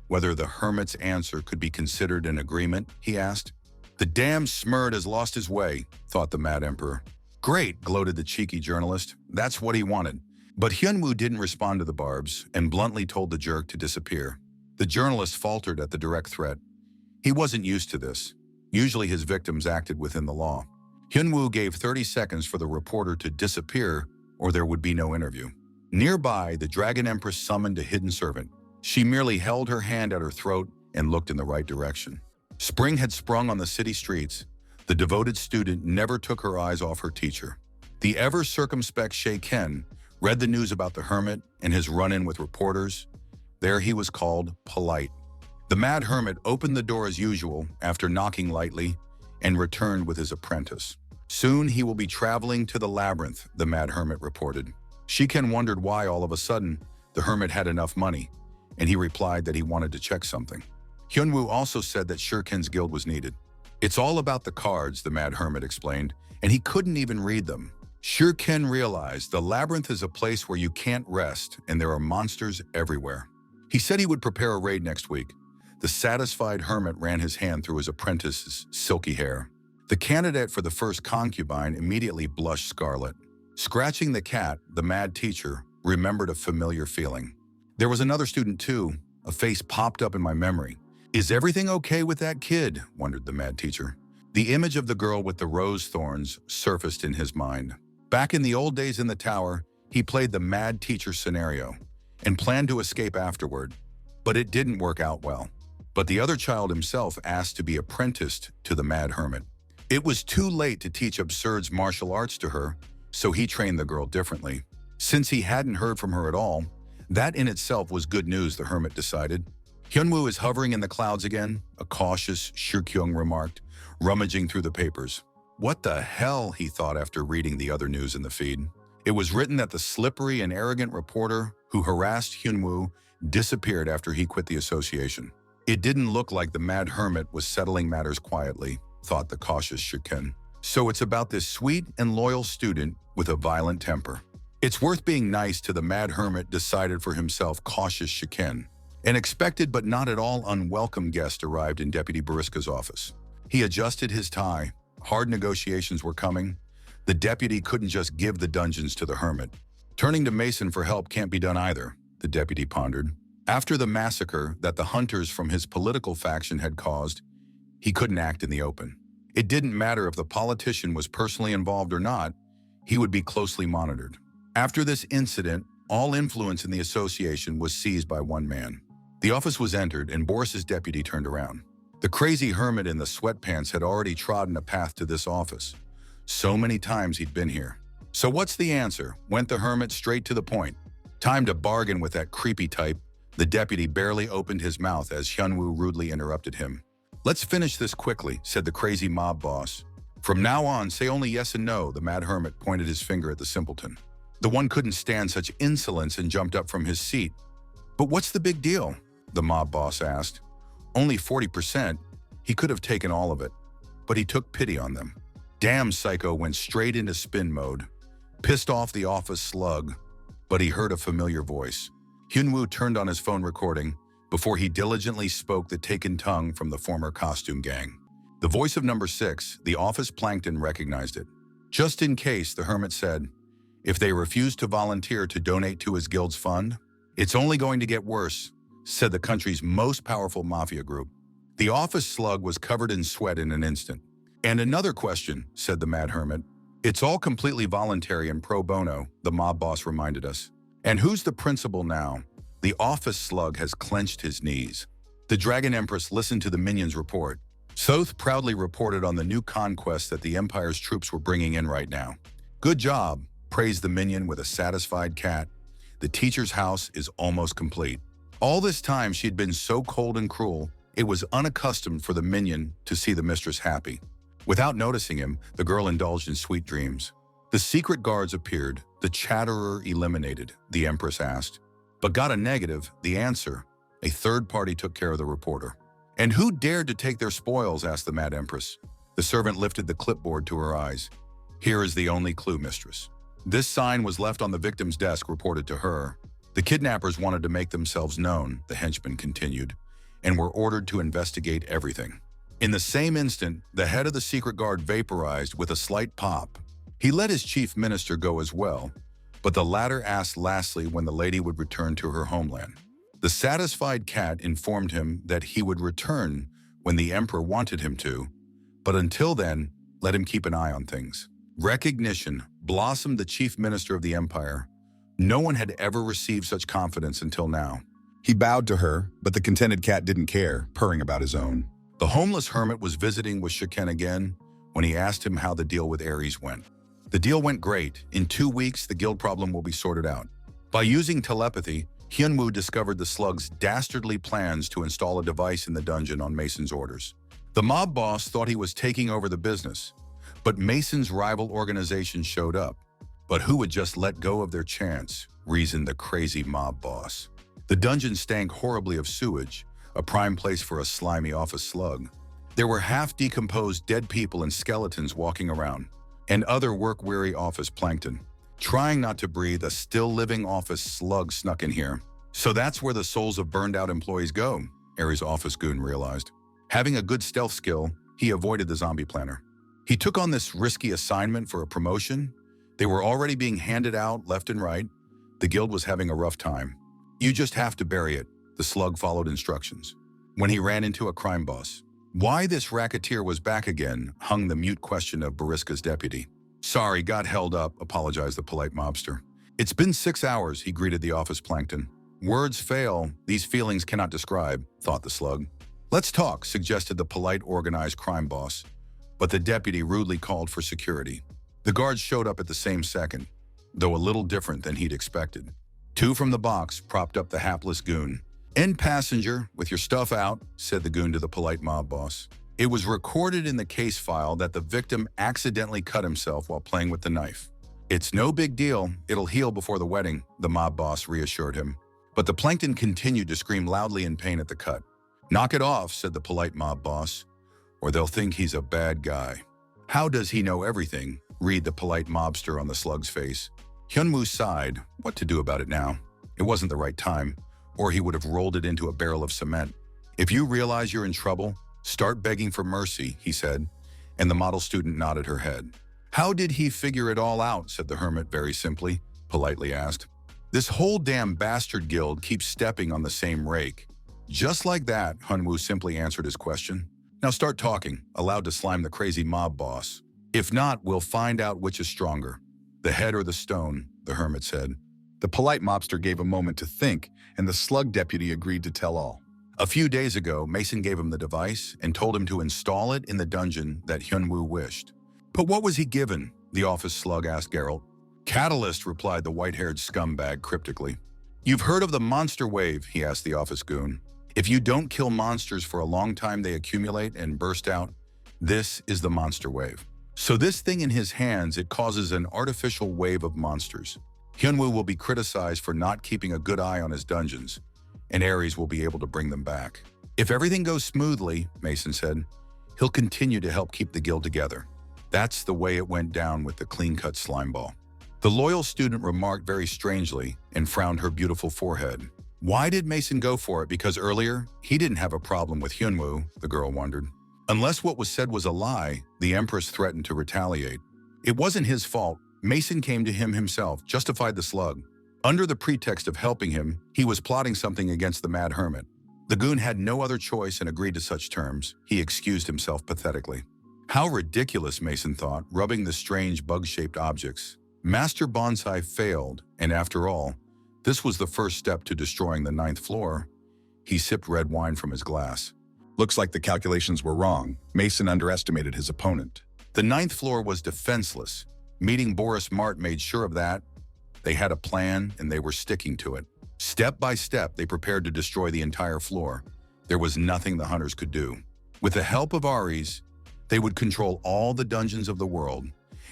[SPEAKER 1] whether the hermit's answer could be considered an agreement, he asked. "The damn smurd has lost his way," thought the mad emperor. "Great," gloated the cheeky journalist. "That's what he wanted." But Hyunwoo didn't respond to the barbs and bluntly told the jerk to disappear. The journalist faltered at the direct threat. He wasn't used to this. Usually his victims acted within the law. Hyunwoo gave 30 seconds for the reporter to disappear or there would be no interview. Nearby, the Dragon Empress summoned a hidden servant. She merely held her hand at her throat and looked in the right direction. Spring had sprung on the city streets. The devoted student never took her eyes off her teacher. The ever-circumspect Shay Ken read the news about the hermit and his run-in with reporters. There he was called polite. The mad hermit opened the door as usual after knocking lightly and returned with his apprentice. "Soon he will be traveling to the labyrinth," the mad hermit reported. Shiken wondered why all of a sudden the hermit had enough money, and he replied that he wanted to check something. Hyunwoo also said that Shuriken's guild was needed. "It's all about the cards," the mad hermit explained, and he couldn't even read them. Shuriken realized the labyrinth is a place where you can't rest and there are monsters everywhere. He said he would prepare a raid next week. The satisfied hermit ran his hand through his apprentice's silky hair. The candidate for the first concubine immediately blushed scarlet. Scratching the cat, the mad teacher remembered a familiar feeling. There was another student too. A face popped up in my memory. "Is everything okay with that kid?" wondered the mad teacher. The image of the girl with the rose thorns surfaced in his mind. Back in the old days in the tower, he played the mad teacher scenario and planned to escape afterward, but it didn't work out well. But the other child himself asked to be apprenticed to the mad hermit. It was too late to teach absurd martial arts to her, so he trained the girl differently. Since he hadn't heard from her at all, that in itself was good news, the hermit decided. "Hyunwoo is hovering in the clouds again," a cautious Shurkyung remarked, rummaging through the papers. "What the hell," he thought after reading the other news in the feed. It was written that the slippery and arrogant reporter who harassed Hyunwoo disappeared after he quit the association. It didn't look like the mad hermit was settling matters quietly, thought the cautious Shuken. So it's about this sweet and loyal student with a violent temper. It's worth being nice to the mad hermit, decided for himself cautious Shuken. An expected but not at all unwelcome guest arrived in Deputy Bariska's office. He adjusted his tie. Hard negotiations were coming. The deputy couldn't just give the dungeons to the hermit. Turning to Mason for help can't be done either, the deputy pondered. After the massacre that the hunters from his political faction had caused, he couldn't act in the open. It didn't matter if the politician was personally involved or not, he would be closely monitored. After this incident, all influence in the association was seized by one man. The office was entered and Boris's deputy turned around. The crazy hermit in the sweatpants had already trodden a path to this office. So many times he'd been here. "So what's the answer?" went the hermit straight to the point. "Time to bargain with that creepy type." The deputy barely opened his mouth as Hyunwoo rudely interrupted him. "Let's finish this quickly," said the crazy mob boss. "From now on, say only yes and no," the mad hermit pointed his finger at the simpleton. The one couldn't stand such insolence and jumped up from his seat. "But what's the big deal?" the mob boss asked. "Only 40%. He could have taken all of it, but he took pity on them." Damn Psycho went straight into spin mode, pissed off the office slug, but he heard a familiar voice. Hyunwoo turned on his phone recording before he diligently spoke the taken tongue from the former costume gang. The voice of number 6, the office plankton, recognized it. "Just in case," the hermit said, "if they refuse to volunteer to donate to his guild's fund, it's only going to get worse," said the country's most powerful mafia group. The office slug was covered in sweat in an instant. "And another question," said the mad hermit. "It's all completely voluntary and pro bono," the mob boss reminded us. "And who's the principal now?" The office slug has clenched his knees. The Dragon Empress listened to the minion's report. Thoth proudly reported on the new conquests that the Empire's troops were bringing in right now. Good job, praised the minion with a satisfied cat. The teacher's house is almost complete. All this time she had been so cold and cruel, it was unaccustomed for the minion to see the mistress happy. Without noticing him, the girl indulged in sweet dreams. The secret guards appeared, the chatterer eliminated, the Empress asked. But got a negative, the answer. A third party took care of the reporter. And who dared to take their spoils, asked the Mad Empress. The servant lifted the clipboard to her eyes. Here is the only clue, mistress. This sign was left on the victim's desk, reported to her. The kidnappers wanted to make themselves known, the henchman continued, and were ordered to investigate everything. In the same instant, the head of the secret guard vaporized with a slight pop. He let his chief minister go as well, but the latter asked lastly when the lady would return to her homeland. The satisfied cat informed him that he would return when the emperor wanted him to, but until then, let him keep an eye on things. Recognition blossomed the chief minister of the empire. No one had ever received such confidence until now.
[SPEAKER 2] He bowed to her, but the contented cat didn't care, purring about his own.
[SPEAKER 1] The homeless hermit was visiting with Shiken again when he asked him how the deal with Ares went. The deal went great. In 2 weeks, the guild problem will be sorted out. By using telepathy, Hyunwoo discovered the slug's dastardly plans to install a device in the dungeon on Mason's orders. The mob boss thought he was taking over the business, but Mason's rival organization showed up. But who would just let go of their chance, reasoned the crazy mob boss. The dungeon stank horribly of sewage, a prime place for a slimy office slug. There were half-decomposed dead people and skeletons walking around, and other work-weary office plankton. Trying not to breathe, a still-living office slug snuck in here. So that's where the souls of burned-out employees go, Ares' office goon realized. Having a good stealth skill, he avoided the zombie planner. He took on this risky assignment for a promotion. They were already being handed out left and right. The guild was having a rough time. You just have to bury it, the slug followed instructions. When he ran into a crime boss. Why this racketeer was back again hung the mute question of Bariska's deputy. Sorry, got held up, apologized the polite mobster. It's been 6 hours, he greeted the office plankton. Words fail, these feelings cannot describe, thought the slug. Let's talk, suggested the polite, organized crime boss, but the deputy rudely called for security. The guards showed up at the same second, though a little different than he'd expected. 2 from the box propped up the hapless goon. "End passenger, with your stuff out," said the goon to the polite mob boss. It was recorded in the case file that the victim accidentally cut himself while playing with the knife. It's no big deal, it'll heal before the wedding, the mob boss reassured him. But the plankton continued to scream loudly in pain at the cut. "Knock it off," said the polite mob boss, "or they'll think he's a bad guy." "How does he know everything?" read the polite mobster on the slug's face. Hyunwoo sighed. What to do about it now? It wasn't the right time, or he would have rolled it into a barrel of cement. "If you realize you're in trouble, start begging for mercy," he said, and the model student nodded her head. "How did he figure it all out?" said the hermit very simply, politely asked. "This whole damn bastard guild keeps stepping on the same rake." "Just like that," Hyunwoo simply answered his question. "Now start talking," allowed to slime the crazy mob boss. "If not, we'll find out which is stronger, the head or the stone," the hermit said.
[SPEAKER 2] The polite mobster gave a moment to think, and the slug deputy agreed to tell all.
[SPEAKER 1] A few days ago, Mason gave him the device and told him to install it in the dungeon that Hyunwoo wished. "But what was he given?" the office slug asked Geralt. "Catalyst," replied the white-haired scumbag cryptically. "You've heard of the monster wave?" he asked the office goon. "If you don't kill monsters for a long time, they accumulate and burst out. This is the monster wave. So this thing in his hands, it causes an artificial wave of monsters. Hyunwoo will be criticized for not keeping a good eye on his dungeons, and Ares will be able to bring them back. If everything goes smoothly," Mason said, "he'll continue to help keep the guild together." That's the way it went down with the clean-cut slimeball. The loyal student remarked very strangely and frowned her beautiful forehead. Why did Mason go for it? Because earlier, he didn't have a problem with Hyunwoo, the girl wondered. Unless what was said was a lie, the Empress threatened to retaliate. It wasn't his fault. Mason came to him himself, justified the slug. Under the pretext of helping him, he was plotting something against the mad hermit. The goon had no other choice and agreed to such terms. He excused himself pathetically. How ridiculous, Mason thought, rubbing the strange bug-shaped objects. Master Bonsai failed, and after all, This was the first step to destroying the ninth floor. He sipped red wine from his glass.
[SPEAKER 2] Looks like the calculations were wrong. Mason underestimated his opponent.
[SPEAKER 1] The ninth floor was defenseless. Meeting Boris Mart made sure of that. They had a plan, and they were sticking to it. Step by step, they prepared to destroy the entire floor. There was nothing the hunters could do. With the help of Ares, they would control all the dungeons of the world,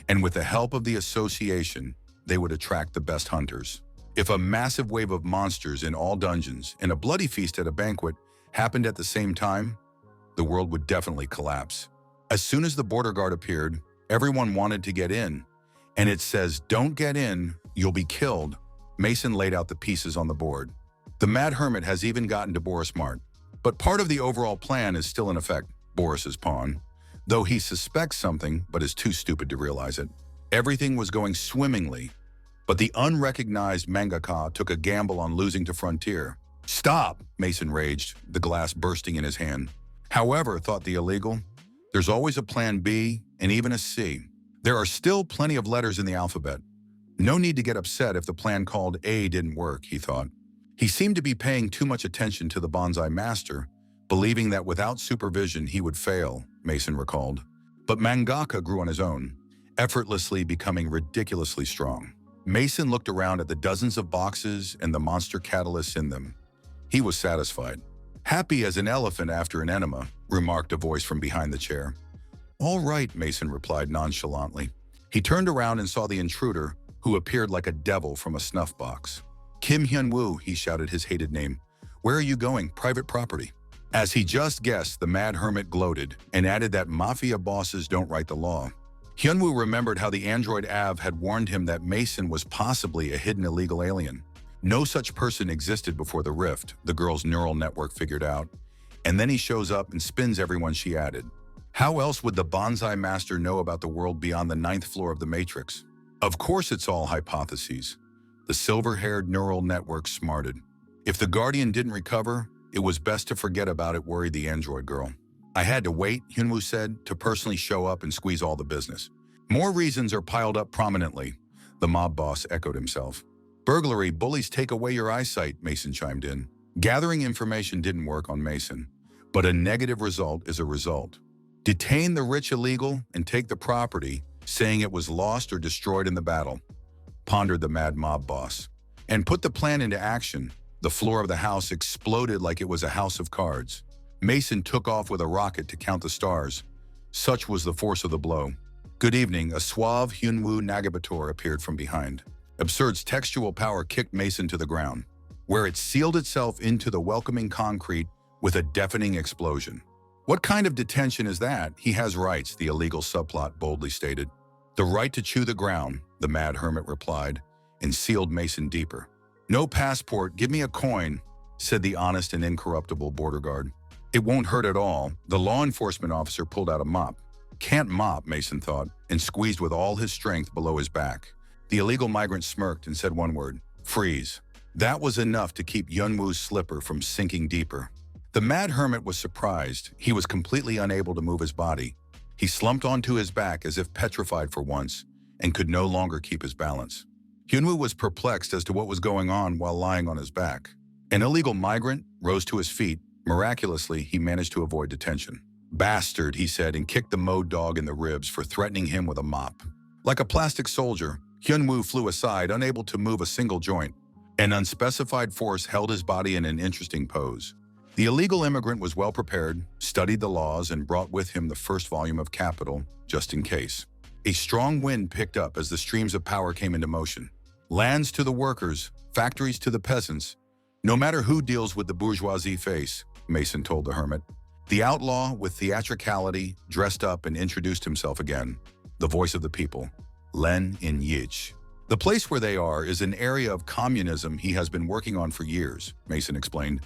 [SPEAKER 1] and with the help of the association, they would attract the best hunters. If a massive wave of monsters in all dungeons and a bloody feast at a banquet happened at the same time, the world would definitely collapse. As soon as the border guard appeared, everyone wanted to get in, and it says, "Don't get in, you'll be killed." Mason laid out the pieces on the board. The Mad Hermit has even gotten to Boris Mart, but part of the overall plan is still in effect, Boris's pawn, though he suspects something but is too stupid to realize it. Everything was going swimmingly, but the unrecognized mangacap took a gamble on losing to Frontier. "Stop!" Mason raged, the glass bursting in his hand. However, thought the illegal, there's always a plan B and even a C. There are still plenty of letters in the alphabet. No need to get upset if the plan called A didn't work, he thought. He seemed to be paying too much attention to the bonsai master, believing that without supervision he would fail, Mason recalled. But mangaka grew on his own, effortlessly becoming ridiculously strong. Mason looked around at the dozens of boxes and the monster catalysts in them. He was satisfied. "Happy as an elephant after an enema," remarked a voice from behind the chair. "All right," Mason replied nonchalantly. He turned around and saw the intruder, who appeared like a devil from a snuff box. "Kim Hyun-woo," he shouted his hated name. "Where are you going? Private property." As he just guessed, the Mad Hermit gloated and added that mafia bosses don't write the law. Hyun-woo remembered how the android Av had warned him that Mason was possibly a hidden illegal alien. No such person existed before the rift, the girl's neural network figured out. And then he shows up and spins everyone, she added. How else would the bonsai master know about the world beyond the ninth floor of the Matrix? Of course it's all hypotheses. The silver-haired neural network smarted. If the Guardian didn't recover, it was best to forget about it, worried the android girl. "I had to wait," Hyunwoo said, "to personally show up and squeeze all the business." "More reasons are piled up prominently," the mob boss echoed himself. "Burglary, bullies take away your eyesight," Mason chimed in. Gathering information didn't work on Mason, but a negative result is a result. Detain the rich illegal and take the property, saying it was lost or destroyed in the battle, pondered the mad mob boss. And put the plan into action. The floor of the house exploded like it was a house of cards. Mason took off with a rocket to count the stars. Such was the force of the blow. "Good evening," a suave Hyunwoo Nagabator appeared from behind. Absurd's textual power kicked Mason to the ground, where it sealed itself into the welcoming concrete with a deafening explosion. "What kind of detention is that? He has rights," the illegal subplot boldly stated. "The right to chew the ground," the Mad Hermit replied, and sealed Mason deeper. "No passport, give me a coin," said the honest and incorruptible border guard. "It won't hurt at all." The law enforcement officer pulled out a mop. Can't mop, Mason thought, and squeezed with all his strength below his back. The illegal migrant smirked and said one word, "Freeze." That was enough to keep Hyunwoo's slipper from sinking deeper. The Mad Hermit was surprised. He was completely unable to move his body. He slumped onto his back as if petrified for once, and could no longer keep his balance. Hyunwoo was perplexed as to what was going on while lying on his back. An illegal migrant rose to his feet. Miraculously, he managed to avoid detention. "Bastard," he said, and kicked the mowed dog in the ribs for threatening him with a mop. Like a plastic soldier, Hyunwoo flew aside, unable to move a single joint. An unspecified force held his body in an interesting pose. The illegal immigrant was well prepared, studied the laws, and brought with him the first volume of Capital, just in case. A strong wind picked up as the streams of power came into motion. Lands to the workers, factories to the peasants. No matter who deals with the bourgeoisie face, Mason told the hermit. The outlaw, with theatricality, dressed up and introduced himself again. The voice of the people. Len in Yich. "The place where they are is an area of communism he has been working on for years," Mason explained.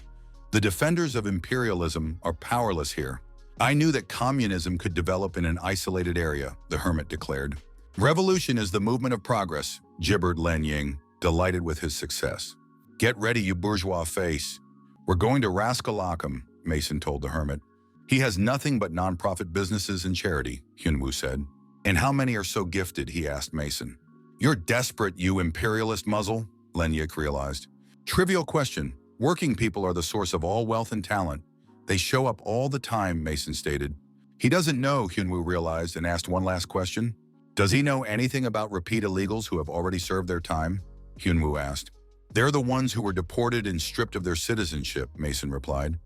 [SPEAKER 1] "The defenders of imperialism are powerless here. I knew that communism could develop in an isolated area," the hermit declared. "Revolution is the movement of progress," gibbered Len Ying, delighted with his success. "Get ready, you bourgeois face. We're going to Rascalacum," Mason told the hermit. "He has nothing but non-profit businesses and charity," Hyunwoo said. "And how many are so gifted?" he asked Mason. "You're desperate, you imperialist muzzle," Len Yik realized. Trivial question. Working people are the source of all wealth and talent. They show up all the time, Mason stated. He doesn't know, Hyunwoo realized and asked one last question. Does he know anything about repeat illegals who have already served their time? Hyunwoo asked. They're the ones who were deported and stripped of their citizenship, Mason replied.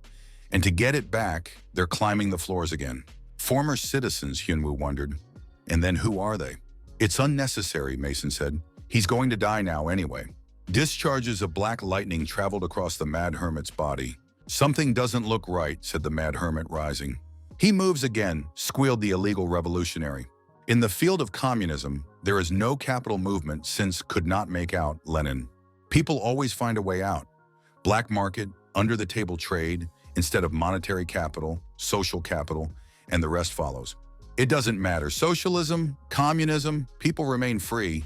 [SPEAKER 1] And to get it back, they're climbing the floors again. Former citizens, Hyunwoo wondered. And then who are they? It's unnecessary, Mason said. He's going to die now anyway. Discharges of black lightning traveled across the Mad Hermit's body. Something doesn't look right, said the Mad Hermit, rising. He moves again, squealed the illegal revolutionary. In the field of communism, there is no capital movement since could not make out Lenin. People always find a way out. Black market, under-the-table trade, instead of monetary capital, social capital, and the rest follows. It doesn't matter. Socialism, communism, people remain free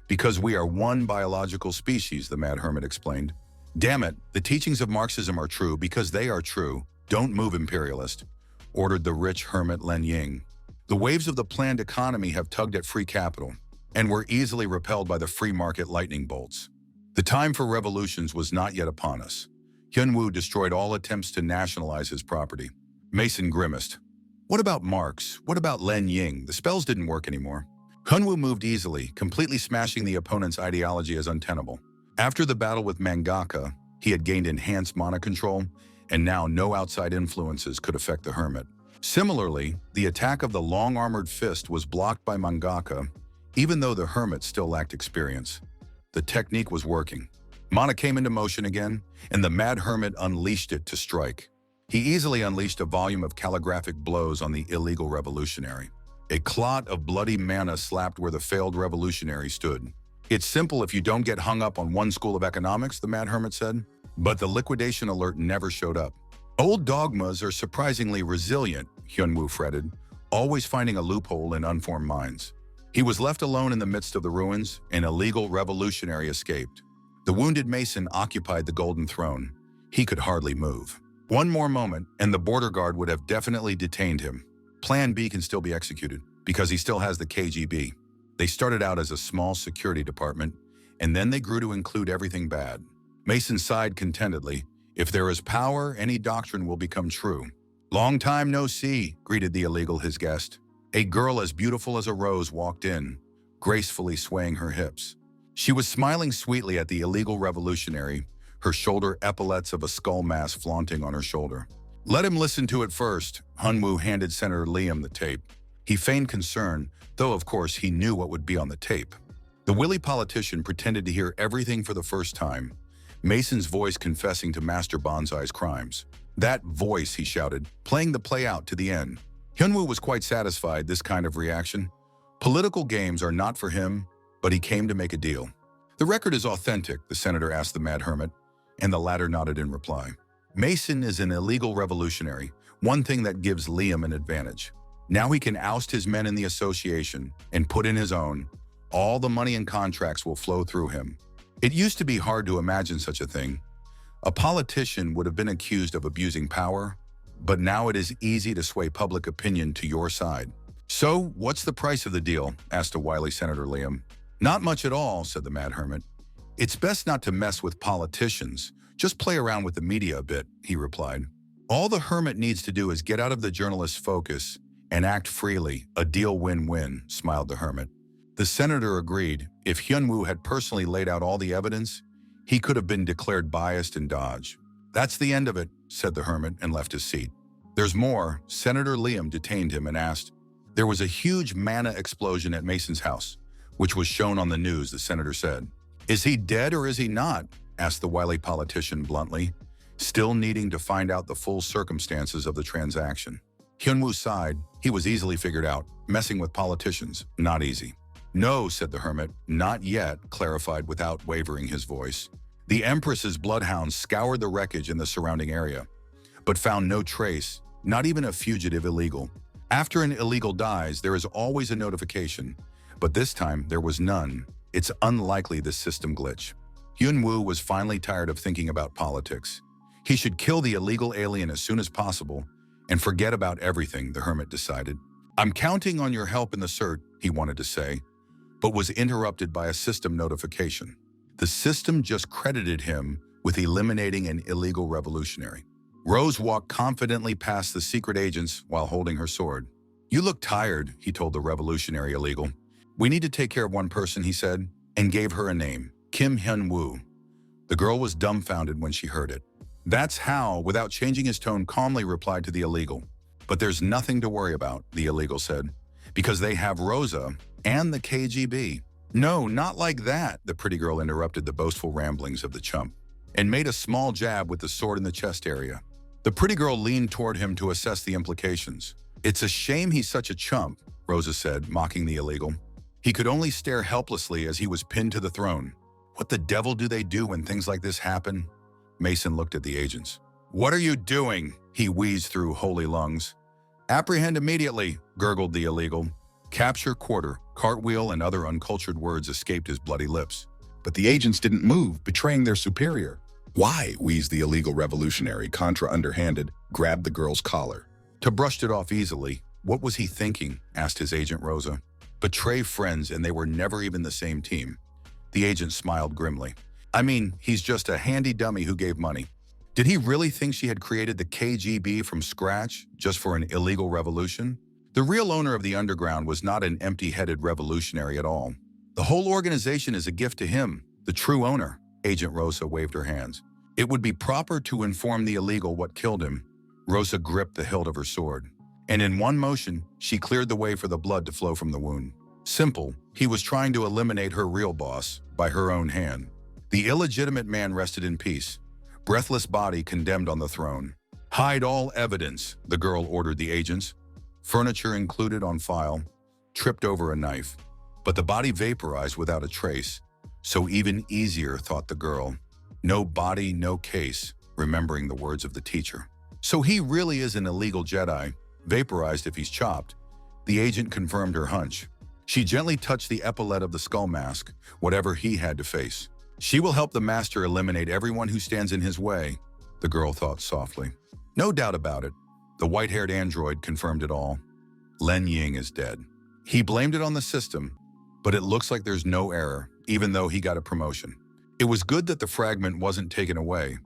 [SPEAKER 1] because we are one biological species, the Mad Hermit explained. Damn it, the teachings of Marxism are true because they are true. Don't move, imperialist, ordered the rich hermit Len Ying. The waves of the planned economy have tugged at free capital and were easily repelled by the free market lightning bolts. The time for revolutions was not yet upon us. Hyunwoo destroyed all attempts to nationalize his property. Mason grimaced. What about Marx? What about Len Ying? The spells didn't work anymore. Hyunwoo moved easily, completely smashing the opponent's ideology as untenable. After the battle with Mangaka, he had gained enhanced mana control, and now no outside influences could affect the hermit. Similarly, the attack of the long-armored fist was blocked by Mangaka, even though the hermit still lacked experience. The technique was working. Mana came into motion again, and the Mad Hermit unleashed it to strike. He easily unleashed a volume of calligraphic blows on the illegal revolutionary. A clot of bloody mana slapped where the failed revolutionary stood. It's simple if you don't get hung up on one school of economics, the Mad Hermit said. But the liquidation alert never showed up. Old dogmas are surprisingly resilient, Hyunwoo fretted, always finding a loophole in unformed minds. He was left alone in the midst of the ruins. An illegal revolutionary escaped. The wounded Mason occupied the golden throne. He could hardly move. One more moment, and the border guard would have definitely detained him. Plan B can still be executed, because he still has the KGB. They started out as a small security department, and then they grew to include everything bad. Mason sighed contentedly. If there is power, any doctrine will become true. Long time no see, greeted the illegal his guest. A girl as beautiful as a rose walked in, gracefully swaying her hips. She was smiling sweetly at the illegal revolutionary, her shoulder epaulets of a skull mask flaunting on her shoulder. Let him listen to it first, Hyunwoo handed Senator Liam the tape. He feigned concern, though of course he knew what would be on the tape. The willy politician pretended to hear everything for the first time, Mason's voice confessing to Master Bonsai's crimes. That voice, he shouted, playing the play out to the end. Hyunwoo was quite satisfied this kind of reaction. Political games are not for him, but he came to make a deal. The record is authentic, the senator asked the Mad Hermit, and the latter nodded in reply. Mason is an illegal revolutionary, one thing that gives Liam an advantage. Now he can oust his men in the association and put in his own. All the money and contracts will flow through him. It used to be hard to imagine such a thing. A politician would have been accused of abusing power, but now it is easy to sway public opinion to your side. So, what's the price of the deal? Asked a wily Senator Liam. Not much at all, said the Mad Hermit. It's best not to mess with politicians. Just play around with the media a bit, he replied. All the Hermit needs to do is get out of the journalist's focus and act freely. A deal win-win, smiled the Hermit. The senator agreed. If Hyunwoo had personally laid out all the evidence, he could have been declared biased and dodged. That's the end of it, said the Hermit and left his seat. There's more. Senator Liam detained him and asked. There was a huge mana explosion at Mason's house, which was shown on the news, the senator said. Is he dead or is he not? Asked the wily politician bluntly, still needing to find out the full circumstances of the transaction. Hyunwoo sighed. He was easily figured out. Messing with politicians, not easy. No, said the Hermit, not yet, clarified without wavering his voice. The Empress's bloodhounds scoured the wreckage in the surrounding area, but found no trace, not even a fugitive illegal. After an illegal dies, there is always a notification, but this time there was none. It's unlikely this system glitch. Hyunwoo was finally tired of thinking about politics. He should kill the illegal alien as soon as possible and forget about everything, the Hermit decided. I'm counting on your help in the search, he wanted to say, but was interrupted by a system notification. The system just credited him with with eliminating an illegal revolutionary. Rose walked confidently past the secret agents while holding her sword. "You look tired," he told the revolutionary illegal. "We need to take care of one person," he said, and gave her a name, Kim Hyun-woo. The girl was dumbfounded when she heard it. "That's how," without changing his tone, calmly replied to the illegal. "But there's nothing to worry about," the illegal said, "because they have Rosa and the KGB." "No, not like that," the pretty girl interrupted the boastful ramblings of the chump, and made a small jab with the sword in the chest area. The pretty girl leaned toward him to assess the implications. "It's a shame he's such a chump," Rosa said, mocking the illegal. He could only stare helplessly as he was pinned to the throne. "What the devil do they do when things like this happen?" Mason looked at the agents. "What are you doing?" he wheezed through holy lungs. "Apprehend immediately," gurgled the illegal. "Capture, quarter, cartwheel," and other uncultured words escaped his bloody lips.
[SPEAKER 2] But the agents didn't move, betraying their superior. "Why?" wheezed the illegal revolutionary, contra underhanded, grabbed the girl's collar.
[SPEAKER 1] To brushed it off easily. "What was he thinking?" asked his agent Rosa. "Betray friends, and they were never even the same team." The agent smiled grimly. "I mean, he's just a handy dummy who gave money." Did he really think she had created the KGB from scratch just for an illegal revolution? The real owner of the underground was not an empty-headed revolutionary at all. The whole organization is a gift to him, the true owner. Agent Rosa waved her hands. "It would be proper to inform the illegal what killed him." Rosa gripped the hilt of her sword, and in one motion, she cleared the way for the blood to flow from the wound. Simple, he was trying to eliminate her real boss by her own hand. The illegitimate man rested in peace, breathless body condemned on the throne. "Hide all evidence," the girl ordered the agents. Furniture included on file, tripped over a knife, but the body vaporized without a trace. So even easier, thought the girl. No body, no case, remembering the words of the teacher. So he really is an illegal Jedi, vaporized if he's chopped. The agent confirmed her hunch. She gently touched the epaulette of the skull mask, whatever he had to face. "She will help the master eliminate everyone who stands in his way," the girl thought softly. No doubt about it. The white-haired android confirmed it all. Len Ying is dead. He blamed it on the system, but it looks like there's no error, even though he got a promotion. It was good that the fragment wasn't taken away,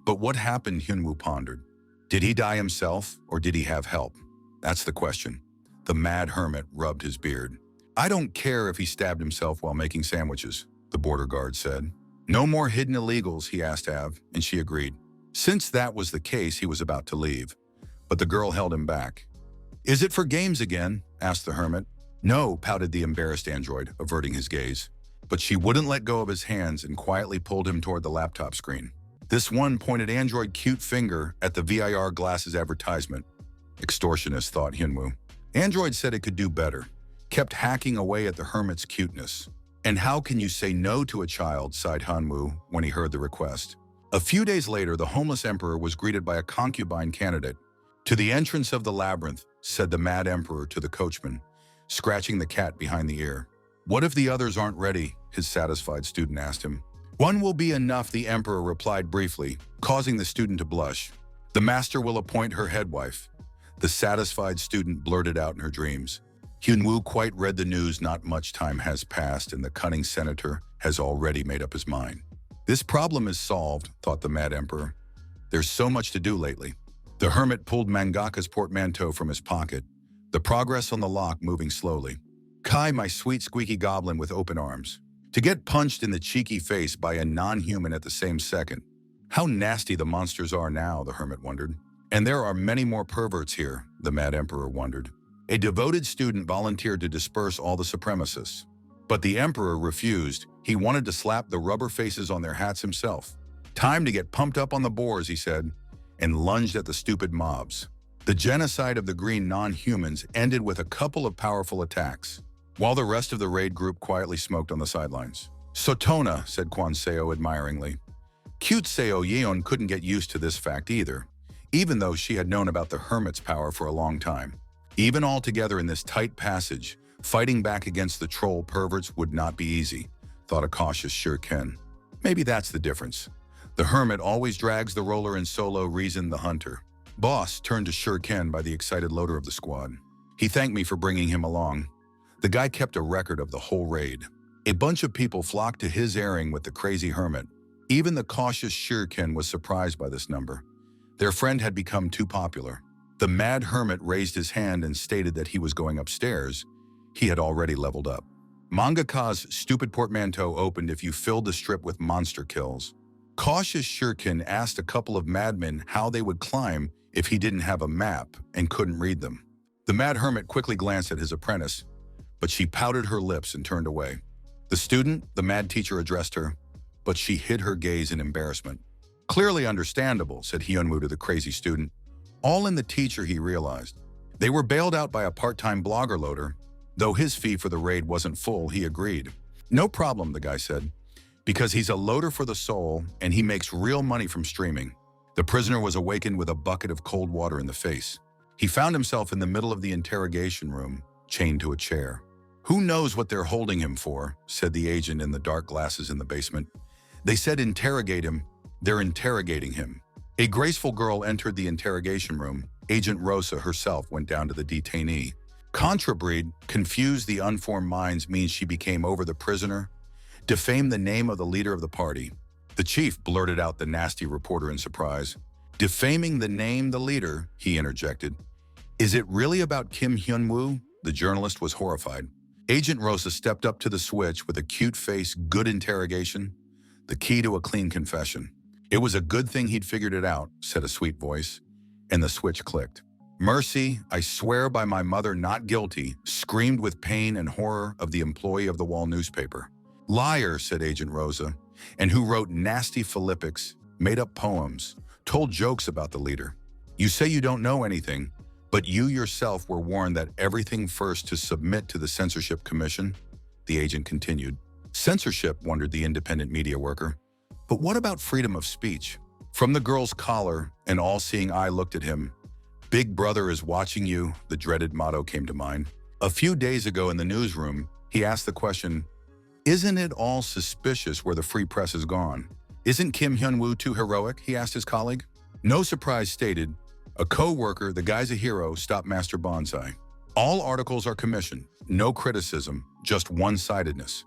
[SPEAKER 1] but what happened, Hyunwoo pondered. Did he die himself, or did he have help? That's the question. The mad hermit rubbed his beard. "I don't care if he stabbed himself while making sandwiches," the border guard said. "No more hidden illegals," he asked Av, and she agreed. Since that was the case, he was about to leave, but the girl held him back. "Is it for games again?" asked the hermit. "No," pouted the embarrassed android, averting his gaze. But she wouldn't let go of his hands and quietly pulled him toward the laptop screen. This one pointed android cute finger at the VIR glasses advertisement. Extortionist, thought Hyunwoo. Android said it could do better. Kept hacking away at the hermit's cuteness. "And how can you say no to a child?" sighed Hyunwoo when he heard the request. A few days later, the homeless emperor was greeted by a concubine candidate. "To the entrance of the labyrinth," said the mad emperor to the coachman, scratching the cat behind the ear. "What if the others aren't ready?" his satisfied student asked him. "One will be enough," the emperor replied briefly, causing the student to blush. "The master will appoint her headwife," the satisfied student blurted out in her dreams. Hyunwoo quite read the news. Not much time has passed, and the cunning senator has already made up his mind. "This problem is solved," thought the mad emperor. "There's so much to do lately." The hermit pulled Mangaka's portmanteau from his pocket, the progress on the lock moving slowly. "Kai, my sweet squeaky goblin with open arms." To get punched in the cheeky face by a non-human at the same second. How nasty the monsters are now, the hermit wondered. And there are many more perverts here, the mad emperor wondered. A devoted student volunteered to disperse all the supremacists. But the emperor refused. He wanted to slap the rubber faces on their hats himself. "Time to get pumped up on the boars," he said, and lunged at the stupid mobs. The genocide of the green non-humans ended with a couple of powerful attacks, while the rest of the raid group quietly smoked on the sidelines. "Sotona," said Kwan Seo admiringly. Cute Seo Yeon couldn't get used to this fact either, even though she had known about the hermit's power for a long time. Even all together in this tight passage, fighting back against the troll perverts would not be easy, thought a cautious Shuriken. Maybe that's the difference. The hermit always drags the roller in solo, reasoned the hunter. Boss turned to Shuriken by the excited loader of the squad. He thanked me for bringing him along. The guy kept a record of the whole raid. A bunch of people flocked to his airing with the crazy hermit. Even the cautious Shuriken was surprised by this number. Their friend had become too popular. The mad hermit raised his hand and stated that he was going upstairs. He had already leveled up. Mangaka's stupid portmanteau opened if you filled the strip with monster kills. Cautious Shuriken asked a couple of madmen how they would climb if he didn't have a map and couldn't read them. The mad hermit quickly glanced at his apprentice, but she pouted her lips and turned away. The student, the mad teacher, addressed her, but she hid her gaze in embarrassment. Clearly understandable, said Hyunwoo to the crazy student. All in the teacher, he realized. They were bailed out by a part-time blogger loader. Though his fee for the raid wasn't full, he agreed. No problem, the guy said, because he's a loader for the soul and he makes real money from streaming. The prisoner was awakened with a bucket of cold water in the face. He found himself in the middle of the interrogation room, chained to a chair. Who knows what they're holding him for, said the agent in the dark glasses in the basement. They said interrogate him. They're interrogating him. A graceful girl entered the interrogation room. Agent Rosa herself went down to the detainee. Contrabreed, confuse the unformed minds means she became over the prisoner. Defame the name of the leader of the party. The chief blurted out the nasty reporter in surprise. Defaming the name the leader, he interjected. Is it really about Kim Hyunwoo? The journalist was horrified. Agent Rosa stepped up to the switch with a cute face, good interrogation. The key to a clean confession. It was a good thing he'd figured it out, said a sweet voice, and the switch clicked. Mercy, I swear by my mother not guilty, screamed with pain and horror of the employee of the Wall newspaper. Liar, said Agent Rosa, and who wrote nasty philippics, made up poems, told jokes about the leader. You say you don't know anything, but you yourself were warned that everything first to submit to the censorship commission, the agent continued. Censorship, wondered the independent media worker. But what about freedom of speech? From the girl's collar, an all-seeing eye looked at him. Big Brother is watching you, the dreaded motto came to mind. A few days ago in the newsroom, he asked the question, isn't it all suspicious where the free press has gone? Isn't Kim Hyunwoo too heroic, he asked his colleague. No surprise stated, a co-worker, the guy's a hero, stopped Master Bonsai. All articles are commissioned, no criticism, just one-sidedness.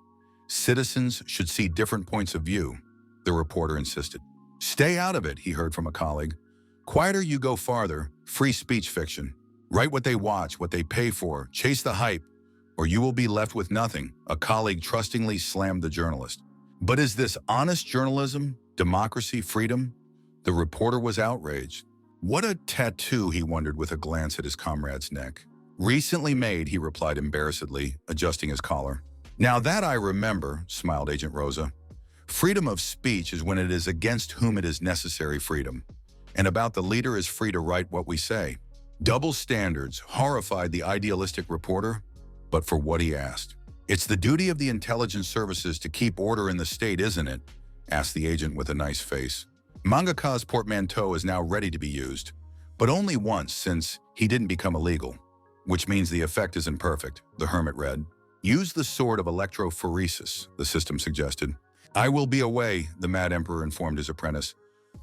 [SPEAKER 1] Citizens should see different points of view, the reporter insisted. Stay out of it, he heard from a colleague. Quieter you go farther, free speech fiction. Write what they watch, what they pay for, chase the hype, or you will be left with nothing, a colleague trustingly slammed the journalist. But is this honest journalism, democracy, freedom? The reporter was outraged. What a tattoo, he wondered with a glance at his comrade's neck. Recently made, he replied embarrassedly, adjusting his collar. Now that I remember, smiled Agent Rosa. Freedom of speech is when it is against whom it is necessary freedom. And about the leader is free to write what we say. Double standards horrified the idealistic reporter, but for what he asked. It's the duty of the intelligence services to keep order in the state, isn't it? Asked the agent with a nice face. Mangaka's portmanteau is now ready to be used, but only once since he didn't become illegal, which means the effect isn't perfect, the hermit read. Use the sword of electrophoresis, the system suggested. I will be away, the mad emperor informed his apprentice.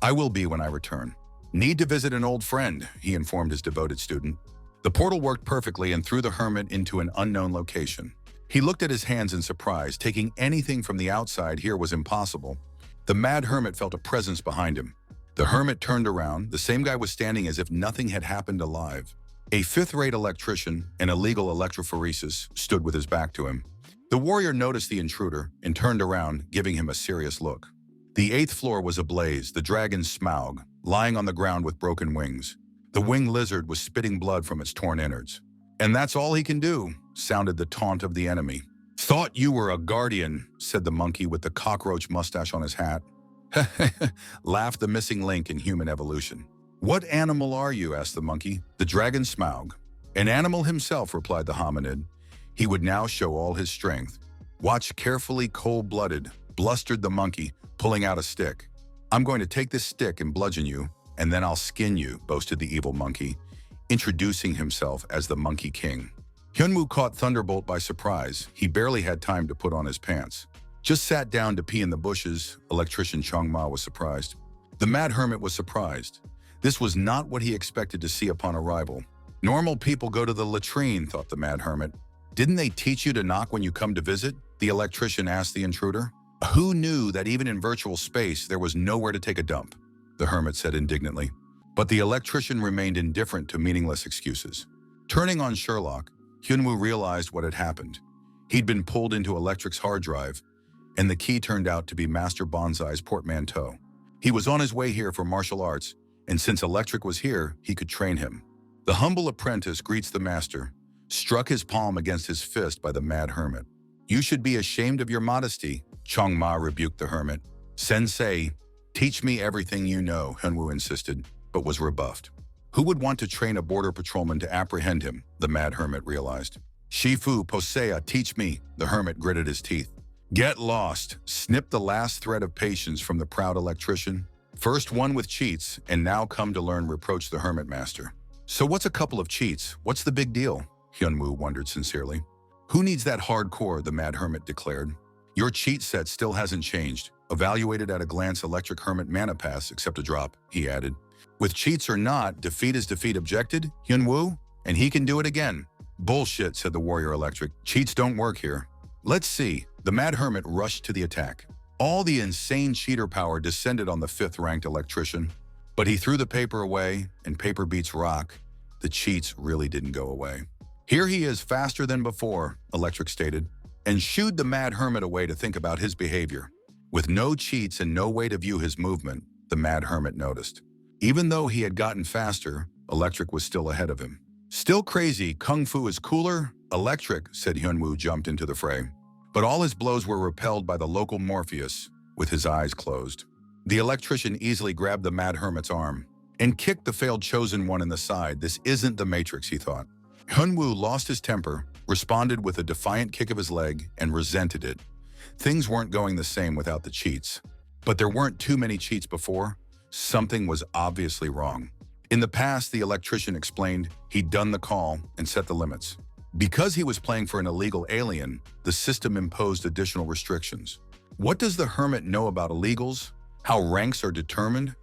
[SPEAKER 1] I will be when I return. Need to visit an old friend, he informed his devoted student. The portal worked perfectly and threw the hermit into an unknown location. He looked at his hands in surprise. Taking anything from the outside here was impossible. The mad hermit felt a presence behind him. The hermit turned around. The same guy was standing as if nothing had happened alive. A fifth-rate electrician, an illegal electrophoresis, stood with his back to him. The warrior noticed the intruder and turned around, giving him a serious look. The 8th floor was ablaze, the dragon Smaug, lying on the ground with broken wings. The winged lizard was spitting blood from its torn innards. And that's all he can do, sounded the taunt of the enemy. Thought you were a guardian, said the monkey with the cockroach mustache on his hat. Laughed the missing link in human evolution. What animal are you, asked the monkey. The dragon Smaug. An animal himself, replied the hominid. He would now show all his strength. Watch carefully, cold-blooded, blustered the monkey, pulling out a stick. I'm going to take this stick and bludgeon you, and then I'll skin you, boasted the evil monkey, introducing himself as the Monkey King. Hyunwoo caught Thunderbolt by surprise. He barely had time to put on his pants. Just sat down to pee in the bushes, electrician Chongma was surprised. The mad hermit was surprised. This was not what he expected to see upon arrival. Normal people go to the latrine, thought the mad hermit. Didn't they teach you to knock when you come to visit? The electrician asked the intruder. Who knew that even in virtual space there was nowhere to take a dump? The hermit said indignantly. But the electrician remained indifferent to meaningless excuses. Turning on Sherlock, Hyunwoo realized what had happened. He'd been pulled into Electric's hard drive, and the key turned out to be Master Bonsai's portmanteau. He was on his way here for martial arts, and since Electric was here, he could train him. The humble apprentice greets the master, struck his palm against his fist by the mad hermit. "You should be ashamed of your modesty," Chong Ma rebuked the hermit. "Sensei, teach me everything you know," Hyunwoo insisted, but was rebuffed. Who would want to train a border patrolman to apprehend him, the mad hermit realized. "Shifu Posea, teach me," the hermit gritted his teeth. "Get lost," snipped the last thread of patience from the proud electrician. "First one with cheats, and now come to learn," reproached the hermit master. "So what's a couple of cheats? What's the big deal?" Hyunwoo wondered sincerely. "Who needs that hardcore?" the mad hermit declared. "Your cheat set still hasn't changed. Evaluated at a glance, Electric Hermit mana pass, except a drop," he added. "With cheats or not, defeat is defeat, objected Hyunwoo, and he can do it again." "Bullshit," said the warrior Electric. "Cheats don't work here." "Let's see." The mad hermit rushed to the attack. All the insane cheater power descended on the 5th-ranked electrician. But he threw the paper away, and paper beats rock. The cheats really didn't go away. "Here he is, faster than before," Electric stated, and shooed the mad hermit away to think about his behavior. With no cheats and no way to view his movement, the mad hermit noticed. Even though he had gotten faster, Electric was still ahead of him. "Still crazy, Kung Fu is cooler?" "Electric," said Hyunwoo, jumped into the fray. But all his blows were repelled by the local Morpheus, with his eyes closed. The electrician easily grabbed the mad hermit's arm and kicked the failed chosen one in the side. "This isn't the Matrix," he thought. Hyunwoo lost his temper, responded with a defiant kick of his leg, and resented it. Things weren't going the same without the cheats. But there weren't too many cheats before. Something was obviously wrong. In the past, the electrician explained he'd done the call and set the limits. Because he was playing for an illegal alien, the system imposed additional restrictions. What does the hermit know about illegals? How ranks are determined?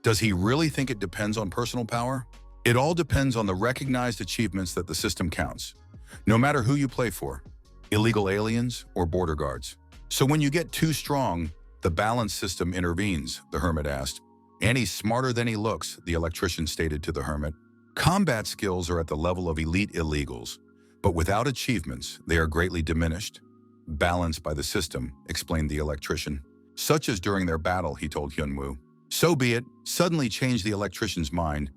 [SPEAKER 1] Does he really think it depends on personal power? It all depends on the recognized achievements that the system counts, no matter who you play for, illegal aliens or border guards. "So when you get too strong, the balance system intervenes?" the hermit asked. "And he's smarter than he looks," the electrician stated to the hermit. "Combat skills are at the level of elite illegals, but without achievements, they are greatly diminished. Balanced by the system," explained the electrician. "Such as during their battle," he told Hyunwoo. "So be it," suddenly changed the electrician's mind.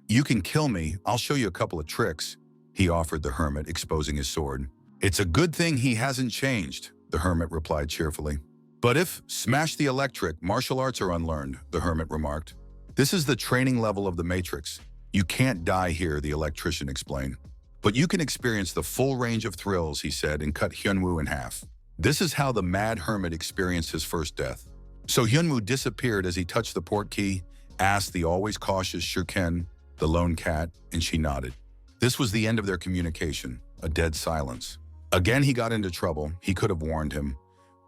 [SPEAKER 1] "You can kill me, I'll show you a couple of tricks," he offered the hermit, exposing his sword. "It's a good thing he hasn't changed," the hermit replied cheerfully. "But if smash the Electric, martial arts are unlearned," the hermit remarked. "This is the training level of the Matrix. You can't die here," the electrician explained. "But you can experience the full range of thrills," he said, and cut Hyunwoo in half. This is how the mad hermit experienced his first death. So Hyunwoo disappeared as he touched the port key, asked the always cautious Shurken, the lone cat, and she nodded. This was the end of their communication, a dead silence. Again he got into trouble, he could have warned him.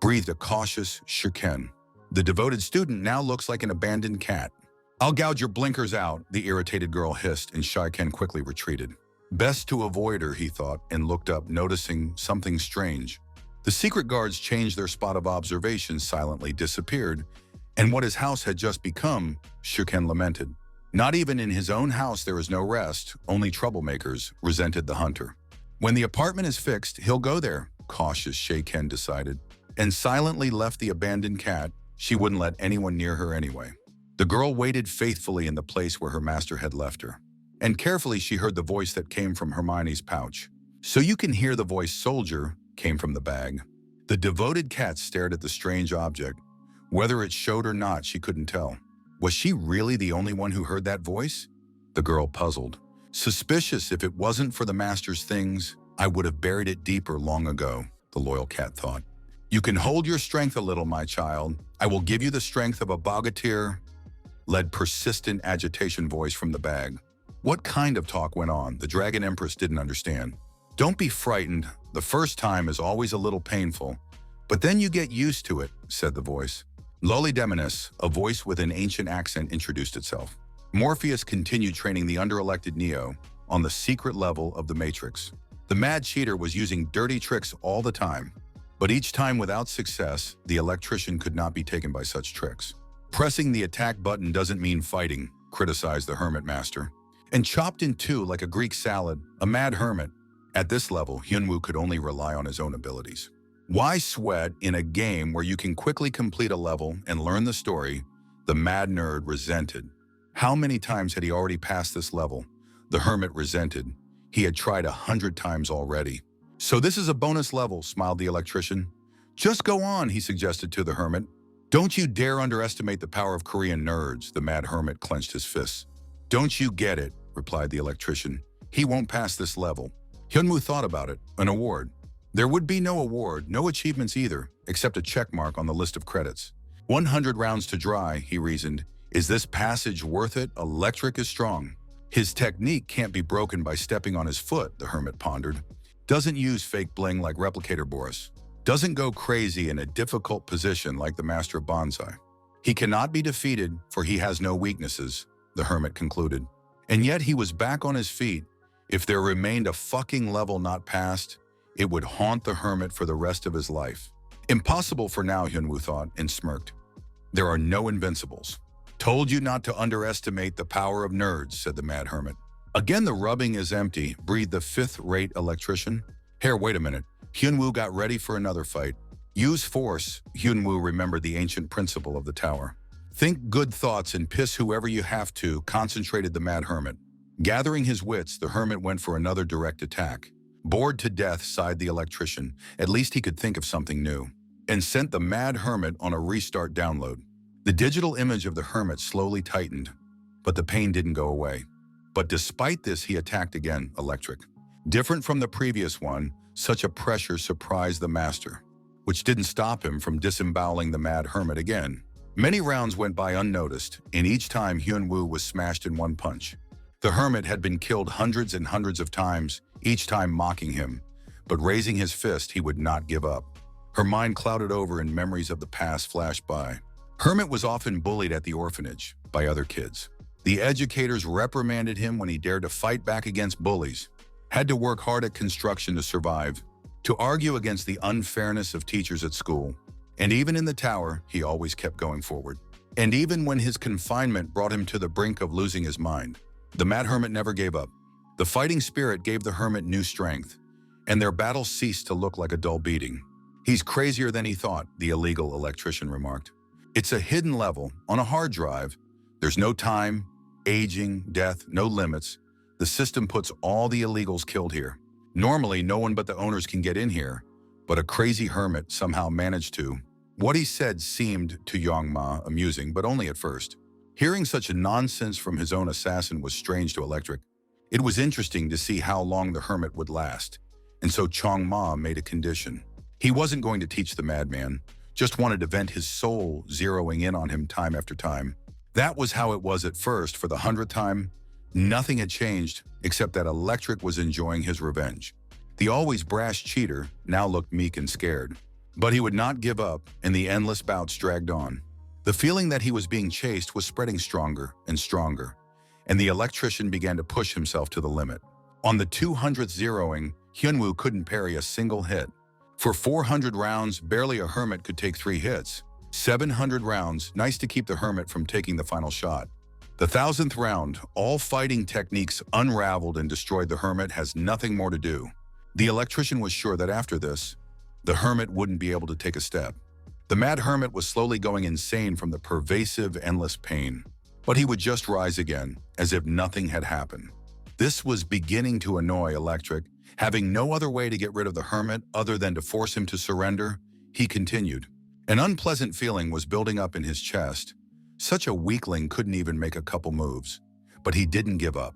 [SPEAKER 1] Breathed a cautious Shurken. "The devoted student now looks like an abandoned cat." "I'll gouge your blinkers out," the irritated girl hissed, and Shurken quickly retreated. Best to avoid her, he thought, and looked up, noticing something strange. The secret guards changed their spot of observation, silently disappeared, and what his house had just become, Shurken lamented. Not even in his own house there is no rest, only troublemakers, resented the hunter. When the apartment is fixed, he'll go there, cautious Shurken decided, and silently left the abandoned cat. She wouldn't let anyone near her anyway. The girl waited faithfully in the place where her master had left her. And carefully she heard the voice that came from Hermione's pouch. "So you can hear the voice, soldier," came from the bag. The devoted cat stared at the strange object. Whether it showed or not, she couldn't tell. Was she really the only one who heard that voice? The girl puzzled. Suspicious. If it wasn't for the master's things, I would have buried it deeper long ago, the loyal cat thought. "You can hold your strength a little, my child. I will give you the strength of a bogatir," led persistent agitation voice from the bag. What kind of talk went on? The Dragon Empress didn't understand. "Don't be frightened. The first time is always a little painful, but then you get used to it," said the voice. Loli Demonis, a voice with an ancient accent, introduced itself. Morpheus continued training the underelected Neo on the secret level of the Matrix. The mad cheater was using dirty tricks all the time. But each time without success, the electrician could not be taken by such tricks. Pressing the attack button doesn't mean fighting, criticized the hermit master. And chopped in two like a Greek salad, a mad hermit. At this level, Hyunwoo could only rely on his own abilities. Why sweat in a game where you can quickly complete a level and learn the story? The mad nerd resented. How many times had he already passed this level? The hermit resented. He had tried 100 times already. So this is a bonus level, smiled the electrician. Just go on, he suggested to the hermit. Don't you dare underestimate the power of Korean nerds, the mad hermit clenched his fists. Don't you get it, replied the electrician. He won't pass this level. Hyunwoo thought about it. An award. There would be no award, no achievements either, except a check mark on the list of credits. 100 rounds to dry, he reasoned. Is this passage worth it? Electric is strong. His technique can't be broken by stepping on his foot, the hermit pondered. Doesn't use fake bling like Replicator Boris. Doesn't go crazy in a difficult position like the master of bonsai. He cannot be defeated, for he has no weaknesses, the hermit concluded. And yet he was back on his feet. If there remained a fucking level not passed, it would haunt the hermit for the rest of his life. Impossible for now, Hyunwoo thought, and smirked. There are no invincibles. Told you not to underestimate the power of nerds, said the mad hermit. Again, the rubbing is empty, breathed the fifth-rate electrician. Here, wait a minute. Hyunwoo got ready for another fight. Use force, Hyunwoo remembered the ancient principle of the tower. Think good thoughts and piss whoever you have to, concentrated the mad hermit. Gathering his wits, the hermit went for another direct attack. Bored to death, sighed the electrician. At least he could think of something new. And sent the mad hermit on a restart download. The digital image of the hermit slowly tightened, but the pain didn't go away. But despite this, he attacked again, electric. Different from the previous one, such a pressure surprised the master, which didn't stop him from disemboweling the mad hermit again. Many rounds went by unnoticed, and each time Hyunwoo was smashed in one punch. The hermit had been killed hundreds and hundreds of times, each time mocking him, but raising his fist, he would not give up. Her mind clouded over and memories of the past flashed by. Hermit was often bullied at the orphanage by other kids. The educators reprimanded him when he dared to fight back against bullies. Had to work hard at construction to survive, to argue against the unfairness of teachers at school. And even in the tower, he always kept going forward. And even when his confinement brought him to the brink of losing his mind, the mad hermit never gave up. The fighting spirit gave the hermit new strength, and their battle ceased to look like a dull beating. He's crazier than he thought, the illegal electrician remarked. It's a hidden level, on a hard drive. There's no time, aging, death, no limits. The system puts all the illegals killed here. Normally, no one but the owners can get in here, but a crazy hermit somehow managed to. What he said seemed to Yongma amusing, but only at first. Hearing such nonsense from his own assassin was strange to Electric. It was interesting to see how long the hermit would last, and so Chongma made a condition. He wasn't going to teach the madman, just wanted to vent his soul, zeroing in on him time after time. That was how it was at first. For the 100th time, nothing had changed, except that Electric was enjoying his revenge. The always brash cheater now looked meek and scared. But he would not give up, and the endless bouts dragged on. The feeling that he was being chased was spreading stronger and stronger, and the electrician began to push himself to the limit. On the 200th zeroing, Hyunwoo couldn't parry a single hit. For 400 rounds, barely a hermit could take 3 hits. 700 rounds, nice to keep the hermit from taking the final shot. The 1000th round, all fighting techniques unraveled and destroyed. The hermit has nothing more to do. The electrician was sure that after this, the hermit wouldn't be able to take a step. The mad hermit was slowly going insane from the pervasive, endless pain. But he would just rise again, as if nothing had happened. This was beginning to annoy Electric. Having no other way to get rid of the hermit other than to force him to surrender, he continued. An unpleasant feeling was building up in his chest. Such a weakling couldn't even make a couple moves. But he didn't give up.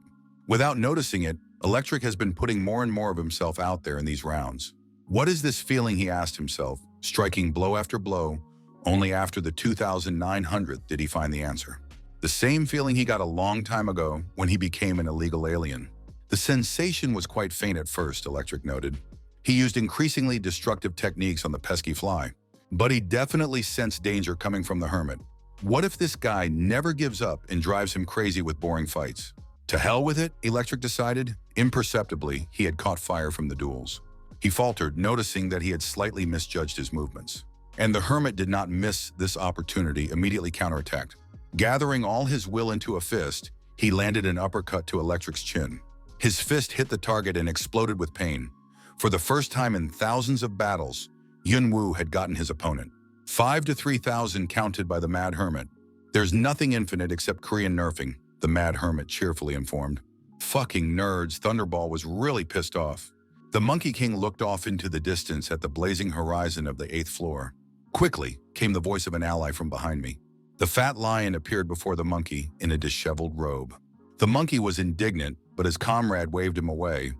[SPEAKER 1] Without noticing it, Electric has been putting more and more of himself out there in these rounds. What is this feeling, he asked himself, striking blow after blow. Only after the 2900th did he find the answer. The same feeling he got a long time ago when he became an illegal alien. The sensation was quite faint at first, Electric noted. He used increasingly destructive techniques on the pesky fly. But he definitely sensed danger coming from the hermit. What if this guy never gives up and drives him crazy with boring fights? To hell with it, Electric decided. Imperceptibly, he had caught fire from the duels. He faltered, noticing that he had slightly misjudged his movements. And the hermit did not miss this opportunity, immediately counterattacked. Gathering all his will into a fist, he landed an uppercut to Electric's chin. His fist hit the target and exploded with pain. For the first time in thousands of battles, Yunwoo had gotten his opponent. 5 to 3,000 counted by the Mad Hermit. There's nothing infinite except Korean nerfing, the Mad Hermit cheerfully informed. Fucking nerds, Thunderball was really pissed off. The Monkey King looked off into the distance at the blazing horizon of the 8th floor. Quickly came the voice of an ally from behind me. The fat lion appeared before the monkey in a disheveled robe. The monkey was indignant, but his comrade waved him away.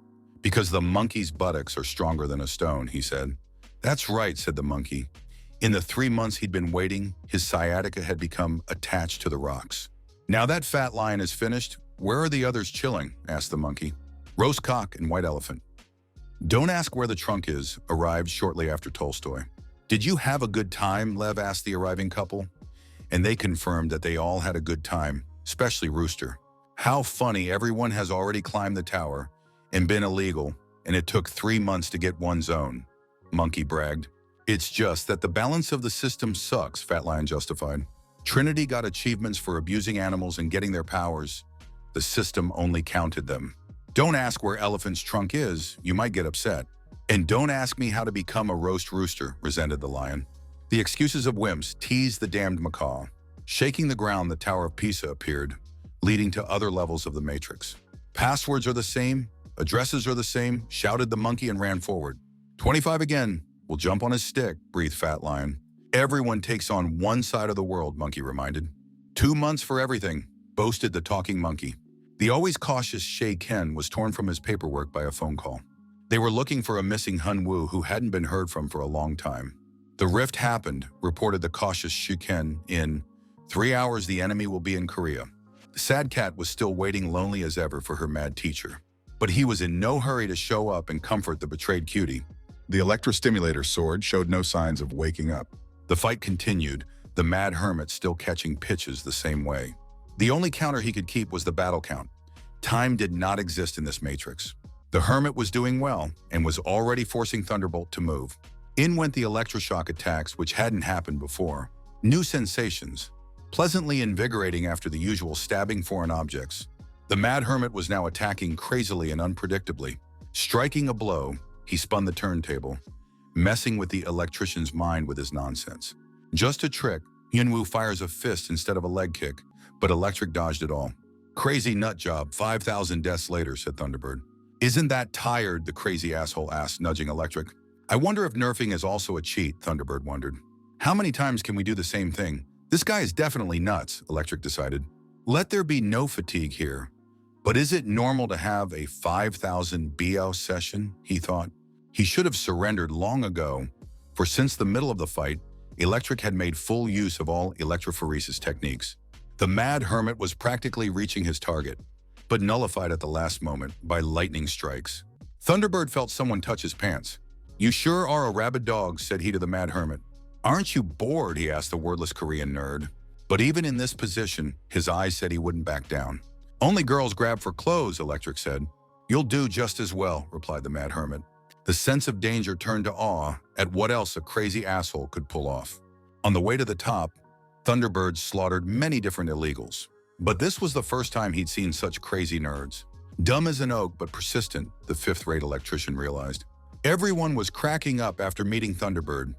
[SPEAKER 1] Because the monkey's buttocks are stronger than a stone, he said. That's right, said the monkey. In the 3 months he'd been waiting, his sciatica had become attached to the rocks. Now that fat lion is finished, where are the others chilling? Asked the monkey. Roast cock and white elephant. Don't ask where the trunk is, arrived shortly after Tolstoy. Did you have a good time? Lev asked the arriving couple. And they confirmed that they all had a good time, especially Rooster. How funny, everyone has already climbed the tower and been illegal, and it took 3 months to get one zone, Monkey bragged. It's just that the balance of the system sucks, Fat Lion justified. Trinity got achievements for abusing animals and getting their powers. The system only counted them. Don't ask where Elephant's trunk is, you might get upset. And don't ask me how to become a roast rooster, resented the lion. The excuses of wimps teased the damned macaw. Shaking the ground, the Tower of Pisa appeared, leading to other levels of the matrix. Passwords are the same, addresses are the same, shouted the monkey and ran forward. 25 again, we'll jump on his stick, breathed Fat Lion. Everyone takes on one side of the world, Monkey reminded. 2 months for everything, boasted the talking monkey. The always cautious Shay Ken was torn from his paperwork by a phone call. They were looking for a missing Hunwoo who hadn't been heard from for a long time. The rift happened, reported the cautious Shay Ken. In 3 hours, the enemy will be in Korea. The sad cat was still waiting lonely as ever for her mad teacher. But he was in no hurry to show up and comfort the betrayed cutie.
[SPEAKER 2] The electrostimulator sword showed no signs of waking up.
[SPEAKER 1] The fight continued, the Mad Hermit still catching pitches the same way. The only counter he could keep was the battle count. Time did not exist in this matrix. The Hermit was doing well and was already forcing Thunderbolt to move. In went the electroshock attacks, which hadn't happened before. New sensations, pleasantly invigorating after the usual stabbing foreign objects. The Mad Hermit was now attacking crazily and unpredictably. Striking a blow, he spun the turntable, messing with the electrician's mind with his nonsense. Just a trick, Yunwoo fires a fist instead of a leg kick, but Electric dodged it all. Crazy nut job, 5,000 deaths later, said Thunderbird. Isn't that tired, the crazy asshole asked, nudging Electric. I wonder if nerfing is also a cheat, Thunderbird wondered. How many times can we do the same thing? This guy is definitely nuts, Electric decided. Let there be no fatigue here. But is it normal to have a 5,000 BO session, he thought. He should have surrendered long ago, for since the middle of the fight, Electric had made full use of all electrophoresis techniques. The Mad Hermit was practically reaching his target, but nullified at the last moment by lightning strikes. Thunderbird felt someone touch his pants. You sure are a rabid dog, said he to the Mad Hermit. Aren't you bored, he asked the wordless Korean nerd. But even in this position, his eyes said he wouldn't back down. Only girls grab for clothes, Electric said. You'll do just as well, replied the Mad Hermit. The sense of danger turned to awe at what else a crazy asshole could pull off. On the way to the top, Thunderbird slaughtered many different illegals. But this was the first time he'd seen such crazy nerds. Dumb as an oak, but persistent, the fifth-rate electrician realized. Everyone was cracking up after meeting Thunderbird,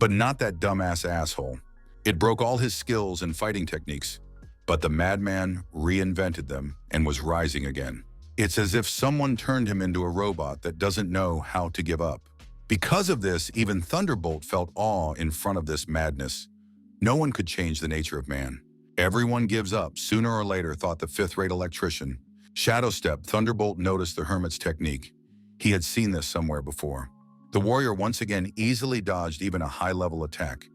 [SPEAKER 1] but not that dumbass asshole. It broke all his skills and fighting techniques, but the madman reinvented them and was rising again. It's as if someone turned him into a robot that doesn't know how to give up. Because of this, even Thunderbolt felt awe in front of this madness. No one could change the nature of man. Everyone gives up, sooner or later, thought the fifth-rate electrician. Shadow Step, Thunderbolt noticed the Hermit's technique. He had seen this somewhere before. The warrior once again easily dodged even a high-level attack.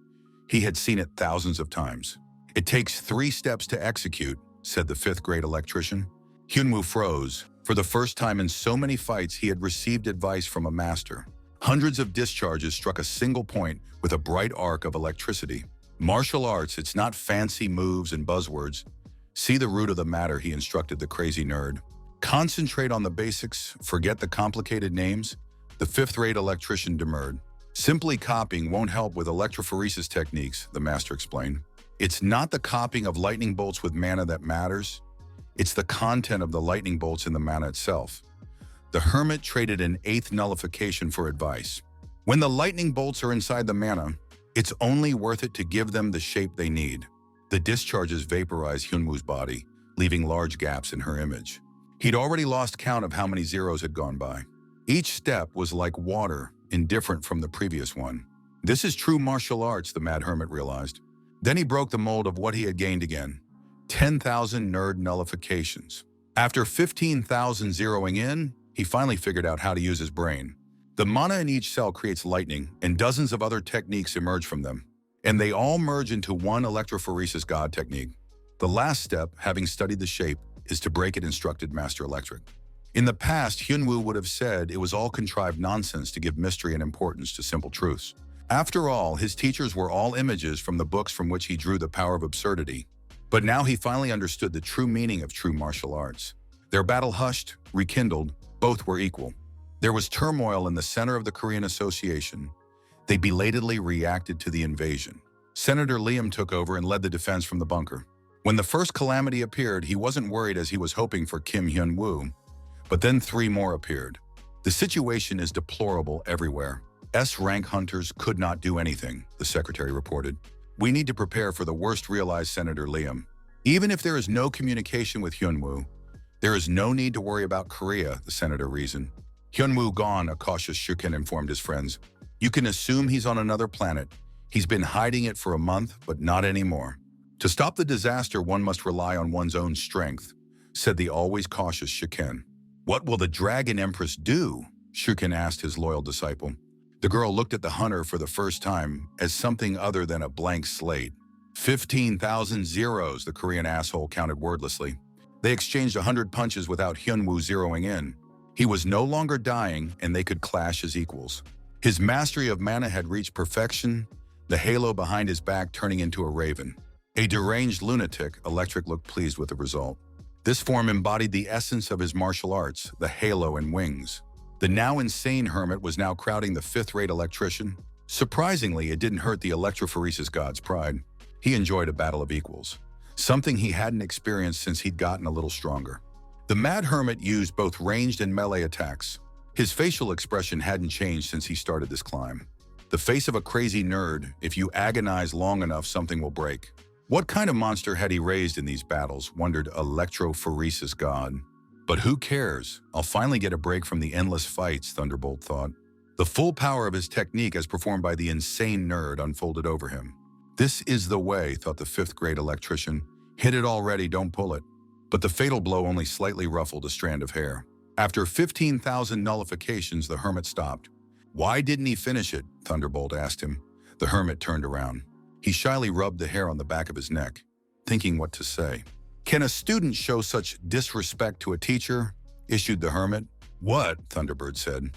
[SPEAKER 1] He had seen it thousands of times. It takes 3 steps to execute, said the fifth-grade electrician. Hyunwoo froze. For the first time in so many fights, he had received advice from a master. Hundreds of discharges struck a single point with a bright arc of electricity. Martial arts, it's not fancy moves and buzzwords. See the root of the matter, he instructed the crazy nerd. Concentrate on the basics, forget the complicated names. The fifth-rate electrician demurred. Simply copying won't help with electrophoresis techniques, the master explained. It's not the copying of lightning bolts with mana that matters. It's the content of the lightning bolts in the mana itself. The hermit traded an eighth nullification for advice. When the lightning bolts are inside the mana, it's only worth it to give them the shape they need. The discharges vaporize Hyunwoo's body, leaving large gaps in her image. He'd already lost count of how many zeros had gone by. Each step was like water, indifferent from the previous one. This is true martial arts, the mad hermit realized. Then he broke the mold of what he had gained again. 10,000 nerd nullifications. After 15,000 zeroing in, he finally figured out how to use his brain. The mana in each cell creates lightning, and dozens of other techniques emerge from them. And they all merge into one electrophoresis god technique. The last step, having studied the shape, is to break it, instructed Master Electric. In the past, Hyunwoo would have said it was all contrived nonsense to give mystery and importance to simple truths. After all, his teachers were all images from the books from which he drew the power of absurdity. But now he finally understood the true meaning of true martial arts. Their battle hushed, rekindled, both were equal. There was turmoil in the center of the Korean Association. They belatedly reacted to the invasion. Senator Liam took over and led the defense from the bunker. When the first calamity appeared, he wasn't worried as he was hoping for Kim Hyun-woo. But then 3 more appeared. The situation is deplorable everywhere. S-rank hunters could not do anything, the secretary reported. We need to prepare for the worst, realized Senator Liam. Even if there is no communication with Hyunwoo, there is no need to worry about Korea, the senator reasoned. Hyunwoo gone, a cautious Shuken informed his friends. You can assume he's on another planet. He's been hiding it for a month, but not anymore. To stop the disaster, one must rely on one's own strength, said the always cautious Shuken. What will the Dragon Empress do? Shuken asked his loyal disciple. The girl looked at the hunter for the first time as something other than a blank slate. 15,000 zeros, the Korean asshole counted wordlessly. They exchanged 100 punches without Hyunwoo zeroing in. He was no longer dying, and they could clash as equals. His mastery of mana had reached perfection, the halo behind his back turning into a raven. A deranged lunatic, Electric looked pleased with the result. This form embodied the essence of his martial arts, the halo and wings. The now insane hermit was now crowding the fifth-rate electrician. Surprisingly, it didn't hurt the electrophoresis god's pride. He enjoyed a battle of equals, something he hadn't experienced since he'd gotten a little stronger. The mad hermit used both ranged and melee attacks. His facial expression hadn't changed since he started this climb. The face of a crazy nerd. If you agonize long enough, something will break. What kind of monster had he raised in these battles, wondered electrophoresis god. But who cares? I'll finally get a break from the endless fights, Thunderbolt thought. The full power of his technique as performed by the insane nerd unfolded over him. This is the way, thought the fifth-grade electrician. Hit it already, don't pull it. But the fatal blow only slightly ruffled a strand of hair. After 15,000 nullifications, the hermit stopped. Why didn't he finish it? Thunderbolt asked him. The hermit turned around. He shyly rubbed the hair on the back of his neck, thinking what to say. Can a student show such disrespect to a teacher? Issued the hermit. What? Thunderbird said.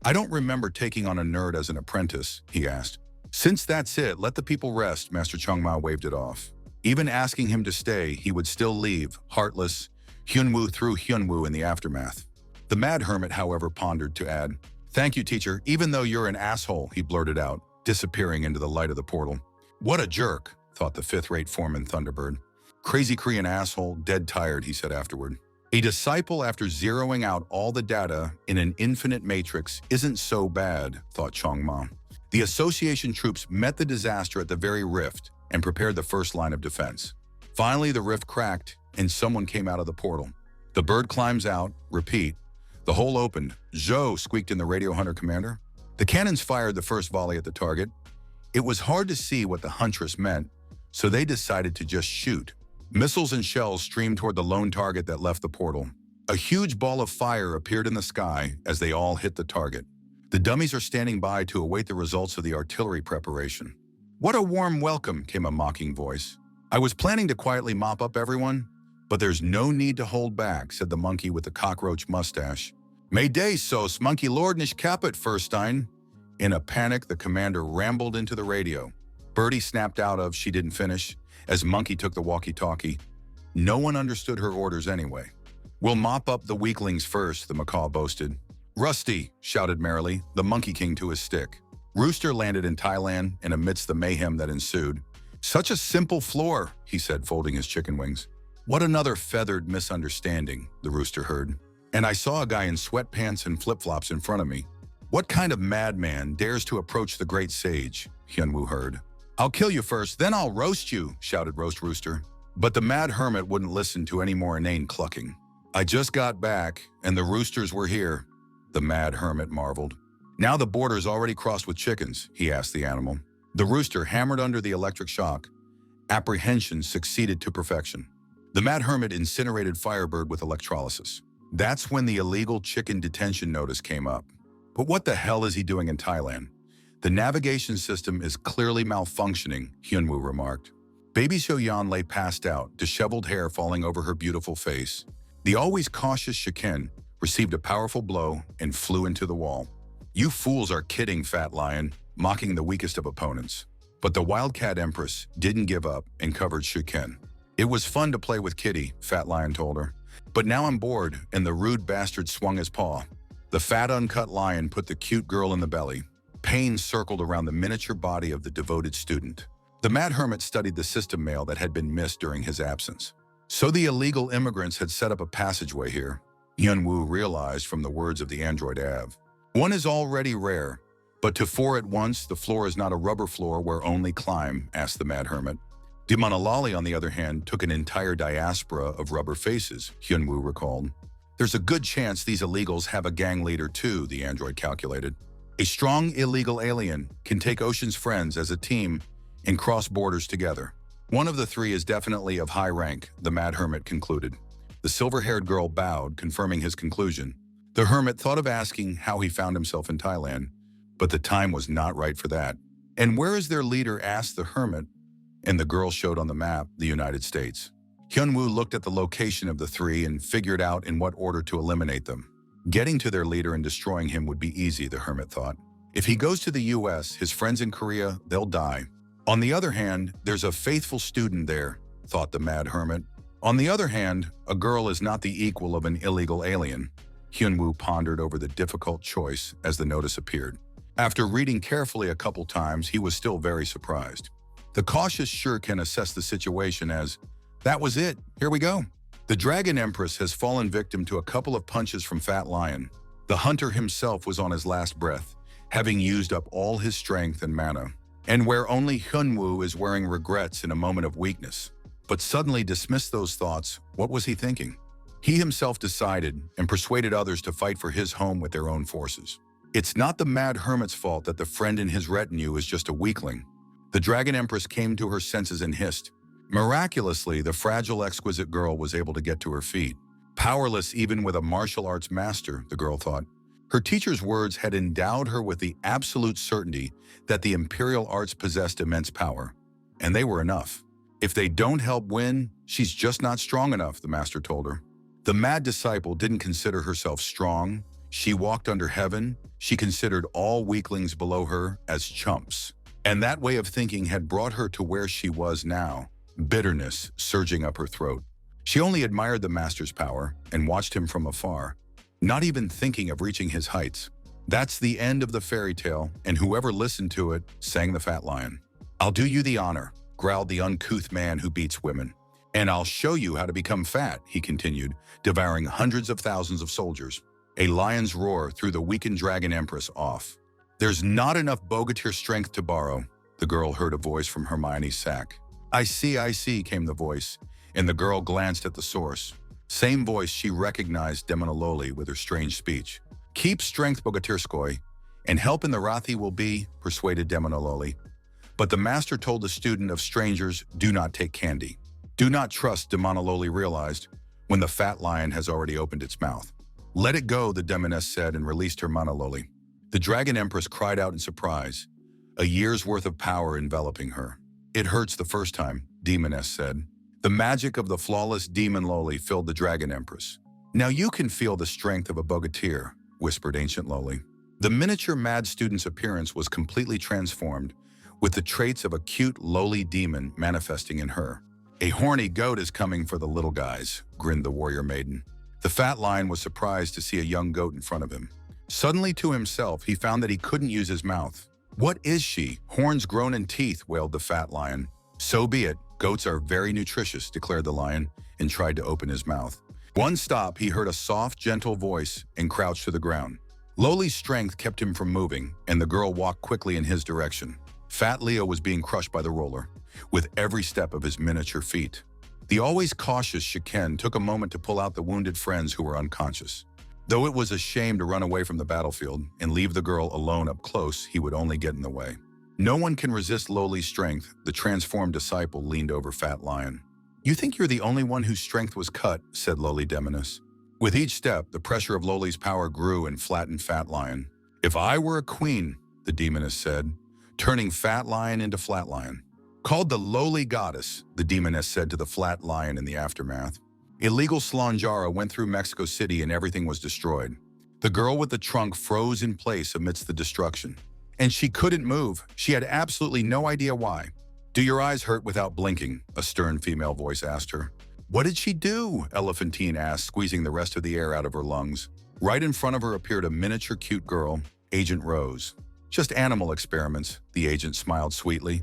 [SPEAKER 1] I don't remember taking on a nerd as an apprentice, he asked. Since that's it, let the people rest, Master Chungma waved it off. Even asking him to stay, he would still leave, heartless. Hyunwoo threw Hyunwoo in the aftermath. The mad hermit, however, pondered to add, Thank you, teacher, even though you're an asshole, he blurted out, disappearing into the light of the portal. What a jerk, thought the fifth-rate foreman Thunderbird. Crazy Korean asshole, dead tired, he said afterward. A disciple after zeroing out all the data in an infinite matrix isn't so bad, thought Chongma. The association troops met the disaster at the very rift and prepared the first line of defense. Finally, the rift cracked and someone came out of the portal. The bird climbs out, repeat. The hole opened. Zhou, squeaked in the radio hunter commander. The cannons fired the first volley at the target. It was hard to see what the huntress meant, so they decided to just shoot. Missiles and shells streamed toward the lone target that left the portal. A huge ball of fire appeared in the sky as they all hit the target. The dummies are standing by to await the results of the artillery preparation. What a warm welcome, came a mocking voice. I was planning to quietly mop up everyone, but there's no need to hold back, said the monkey with the cockroach mustache. Mayday, sos, monkey lord nicht caput, Furstein. In a panic, the commander rambled into the radio. Birdie snapped out of, she didn't finish, as Monkey took the walkie-talkie. No one understood her orders anyway. We'll mop up the weaklings first, the macaw boasted. Rusty, shouted merrily, the Monkey King to his stick. Rooster landed in Thailand, and amidst the mayhem that ensued, "Such a simple floor," he said, folding his chicken wings. "What another feathered misunderstanding," the rooster heard. "And I saw a guy in sweatpants and flip-flops in front of me. What kind of madman dares to approach the great sage?" Hyunwoo heard. "I'll kill you first, then I'll roast you," shouted Roast Rooster. But the mad hermit wouldn't listen to any more inane clucking. "I just got back, and the roosters were here," the mad hermit marveled. "Now the border's already crossed with chickens," he asked the animal. The rooster hammered under the electric shock. Apprehension succeeded to perfection. The mad hermit incinerated Firebird with electrolysis. That's when the illegal chicken detention notice came up. But what the hell is he doing in Thailand? The navigation system is clearly malfunctioning, Hyunwoo remarked. Baby Xiaoyan lay passed out, disheveled hair falling over her beautiful face. The always cautious Shiken received a powerful blow and flew into the wall. "You fools are kidding, Fat Lion," mocking the weakest of opponents. But the Wildcat Empress didn't give up and covered Shiken. "It was fun to play with Kitty," Fat Lion told her. "But now I'm bored," and the rude bastard swung his paw. The fat uncut lion put the cute girl in the belly. Pain circled around the miniature body of the devoted student. The mad hermit studied the system mail that had been missed during his absence. So the illegal immigrants had set up a passageway here. Hyunwoo realized from the words of the android Av. "One is already rare, but to four at once, the floor is not a rubber floor where only climb," asked the mad hermit. Demonalali, on the other hand, took an entire diaspora of rubber faces, Hyunwoo recalled. "There's a good chance these illegals have a gang leader too," the android calculated. "A strong illegal alien can take Ocean's friends as a team and cross borders together. One of the three is definitely of high rank," the mad hermit concluded. The silver-haired girl bowed, confirming his conclusion. The hermit thought of asking how he found himself in Thailand, but the time was not right for that. "And where is their leader?" asked the hermit, and the girl showed on the map the United States. Hyunwoo looked at the location of the three and figured out in what order to eliminate them. Getting to their leader and destroying him would be easy, the hermit thought. If he goes to the US, his friends in Korea, they'll die. On the other hand, there's a faithful student there, thought the mad hermit. On the other hand, a girl is not the equal of an illegal alien. Hyunwoo pondered over the difficult choice as the notice appeared. After reading carefully a couple times, he was still very surprised. The cautious Shuriken assessed the situation as, "That was it, here we go." The Dragon Empress has fallen victim to a couple of punches from Fat Lion. The hunter himself was on his last breath, having used up all his strength and mana. And where only Hyunwoo is wearing regrets in a moment of weakness. But suddenly dismissed those thoughts, what was he thinking? He himself decided and persuaded others to fight for his home with their own forces. It's not the mad hermit's fault that the friend in his retinue is just a weakling. The Dragon Empress came to her senses and hissed. Miraculously, the fragile, exquisite girl was able to get to her feet. Powerless even with a martial arts master, the girl thought. Her teacher's words had endowed her with the absolute certainty that the imperial arts possessed immense power. And they were enough. If they don't help win, she's just not strong enough, the master told her. The mad disciple didn't consider herself strong. She walked under heaven. She considered all weaklings below her as chumps. And that way of thinking had brought her to where she was now, bitterness surging up her throat. She only admired the master's power and watched him from afar, not even thinking of reaching his heights. That's the end of the fairy tale, and whoever listened to it sang the Fat Lion. "I'll do you the honor," growled the uncouth man who beats women. "And I'll show you how to become fat," he continued, devouring hundreds of thousands of soldiers. A lion's roar threw the weakened Dragon Empress off. "There's not enough bogatir strength to borrow," the girl heard a voice from Hermione's sack. I see, came the voice, and the girl glanced at the source. Same voice she recognized Demonaloli with her strange speech. "Keep strength, Bogatirskoy, and help in the Rathi will be," persuaded Demonaloli. But the master told the student of strangers, "Do not take candy." "Do not trust," Demonaloli realized, when the Fat Lion has already opened its mouth. "Let it go," the demoness said and released her Manaloli. The Dragon Empress cried out in surprise, a year's worth of power enveloping her. "It hurts the first time," Demoness said. The magic of the flawless Demon Loli filled the Dragon Empress. "Now you can feel the strength of a Bogatir," whispered Ancient Loli. The miniature mad student's appearance was completely transformed, with the traits of a cute, lowly demon manifesting in her. "A horny goat is coming for the little guys," grinned the warrior maiden. The Fat Lion was surprised to see a young goat in front of him. Suddenly to himself, he found that he couldn't use his mouth. "What is she? Horns grown in teeth," wailed the fat lion. "So be it. Goats are very nutritious," declared the lion, and tried to open his mouth. One stop, he heard a soft, gentle voice and crouched to the ground. Lowly's strength kept him from moving, and the girl walked quickly in his direction. Fat Leo was being crushed by the roller, with every step of his miniature feet. The always cautious Shiken took a moment to pull out the wounded friends who were unconscious. Though it was a shame to run away from the battlefield and leave the girl alone up close, he would only get in the way. "No one can resist Lowly's strength," the transformed disciple leaned over Fat Lion. "You think you're the only one whose strength was cut," said Lowly Demoness. With each step, the pressure of Lowly's power grew and flattened Fat Lion. "If I were a queen," the demoness said, turning Fat Lion into Flat Lion. "Called the Lowly Goddess," the demoness said to the Flat Lion in the aftermath. Illegal Slanjara went through Mexico City and everything was destroyed. The girl with the trunk froze in place amidst the destruction. And she couldn't move. She had absolutely no idea why. "Do your eyes hurt without blinking?" a stern female voice asked her. "What did she do?" Elephantine asked, squeezing the rest of the air out of her lungs. Right in front of her appeared a miniature cute girl, Agent Rose. "Just animal experiments," the agent smiled sweetly.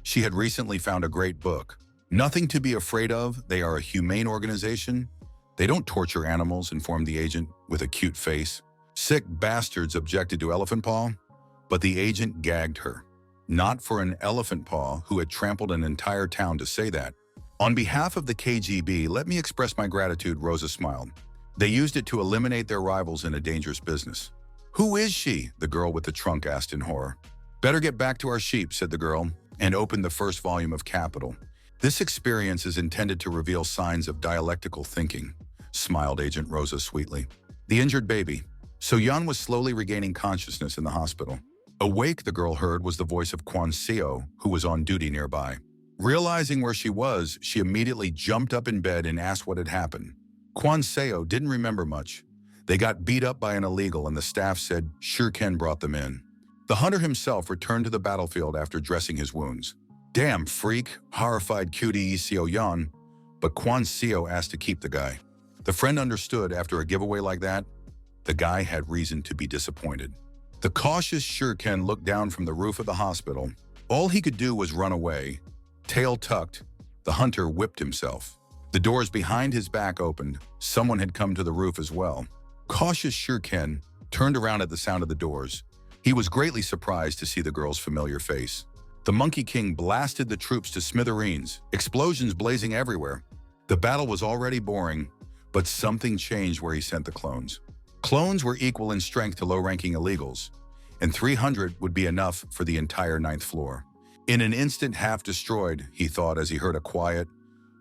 [SPEAKER 1] She had recently found a great book. "Nothing to be afraid of. They are a humane organization. They don't torture animals," informed the agent with a cute face. Sick bastards objected to Elephant Paw, but the agent gagged her. Not for an Elephant Paw who had trampled an entire town to say that. "On behalf of the KGB, let me express my gratitude," Rosa smiled. "They used it to eliminate their rivals in a dangerous business." "Who is she?" the girl with the trunk asked in horror. "Better get back to our sheep," said the girl, and opened the first volume of Capital. "This experience is intended to reveal signs of dialectical thinking," smiled Agent Rosa sweetly. The injured baby. So Yan was slowly regaining consciousness in the hospital. Awake, the girl heard, was the voice of Quan Seo, who was on duty nearby. Realizing where she was, she immediately jumped up in bed and asked what had happened. Quan Seo didn't remember much. They got beat up by an illegal and the staff said Shurken brought them in. The hunter himself returned to the battlefield after dressing his wounds. "Damn freak," horrified cutie Seo Yan, but Quan Seo asked to keep the guy. The friend understood after a giveaway like that, the guy had reason to be disappointed. The cautious Shurken looked down from the roof of the hospital. All he could do was run away. Tail tucked, the hunter whipped himself. The doors behind his back opened. Someone had come to the roof as well. Cautious Shurken turned around at the sound of the doors. He was greatly surprised to see the girl's familiar face. The Monkey King blasted the troops to smithereens, explosions blazing everywhere. The battle was already boring, but something changed where he sent the clones. Clones were equal in strength to low-ranking illegals, and 300 would be enough for the entire 9th floor. In an instant half destroyed, he thought as he heard a quiet,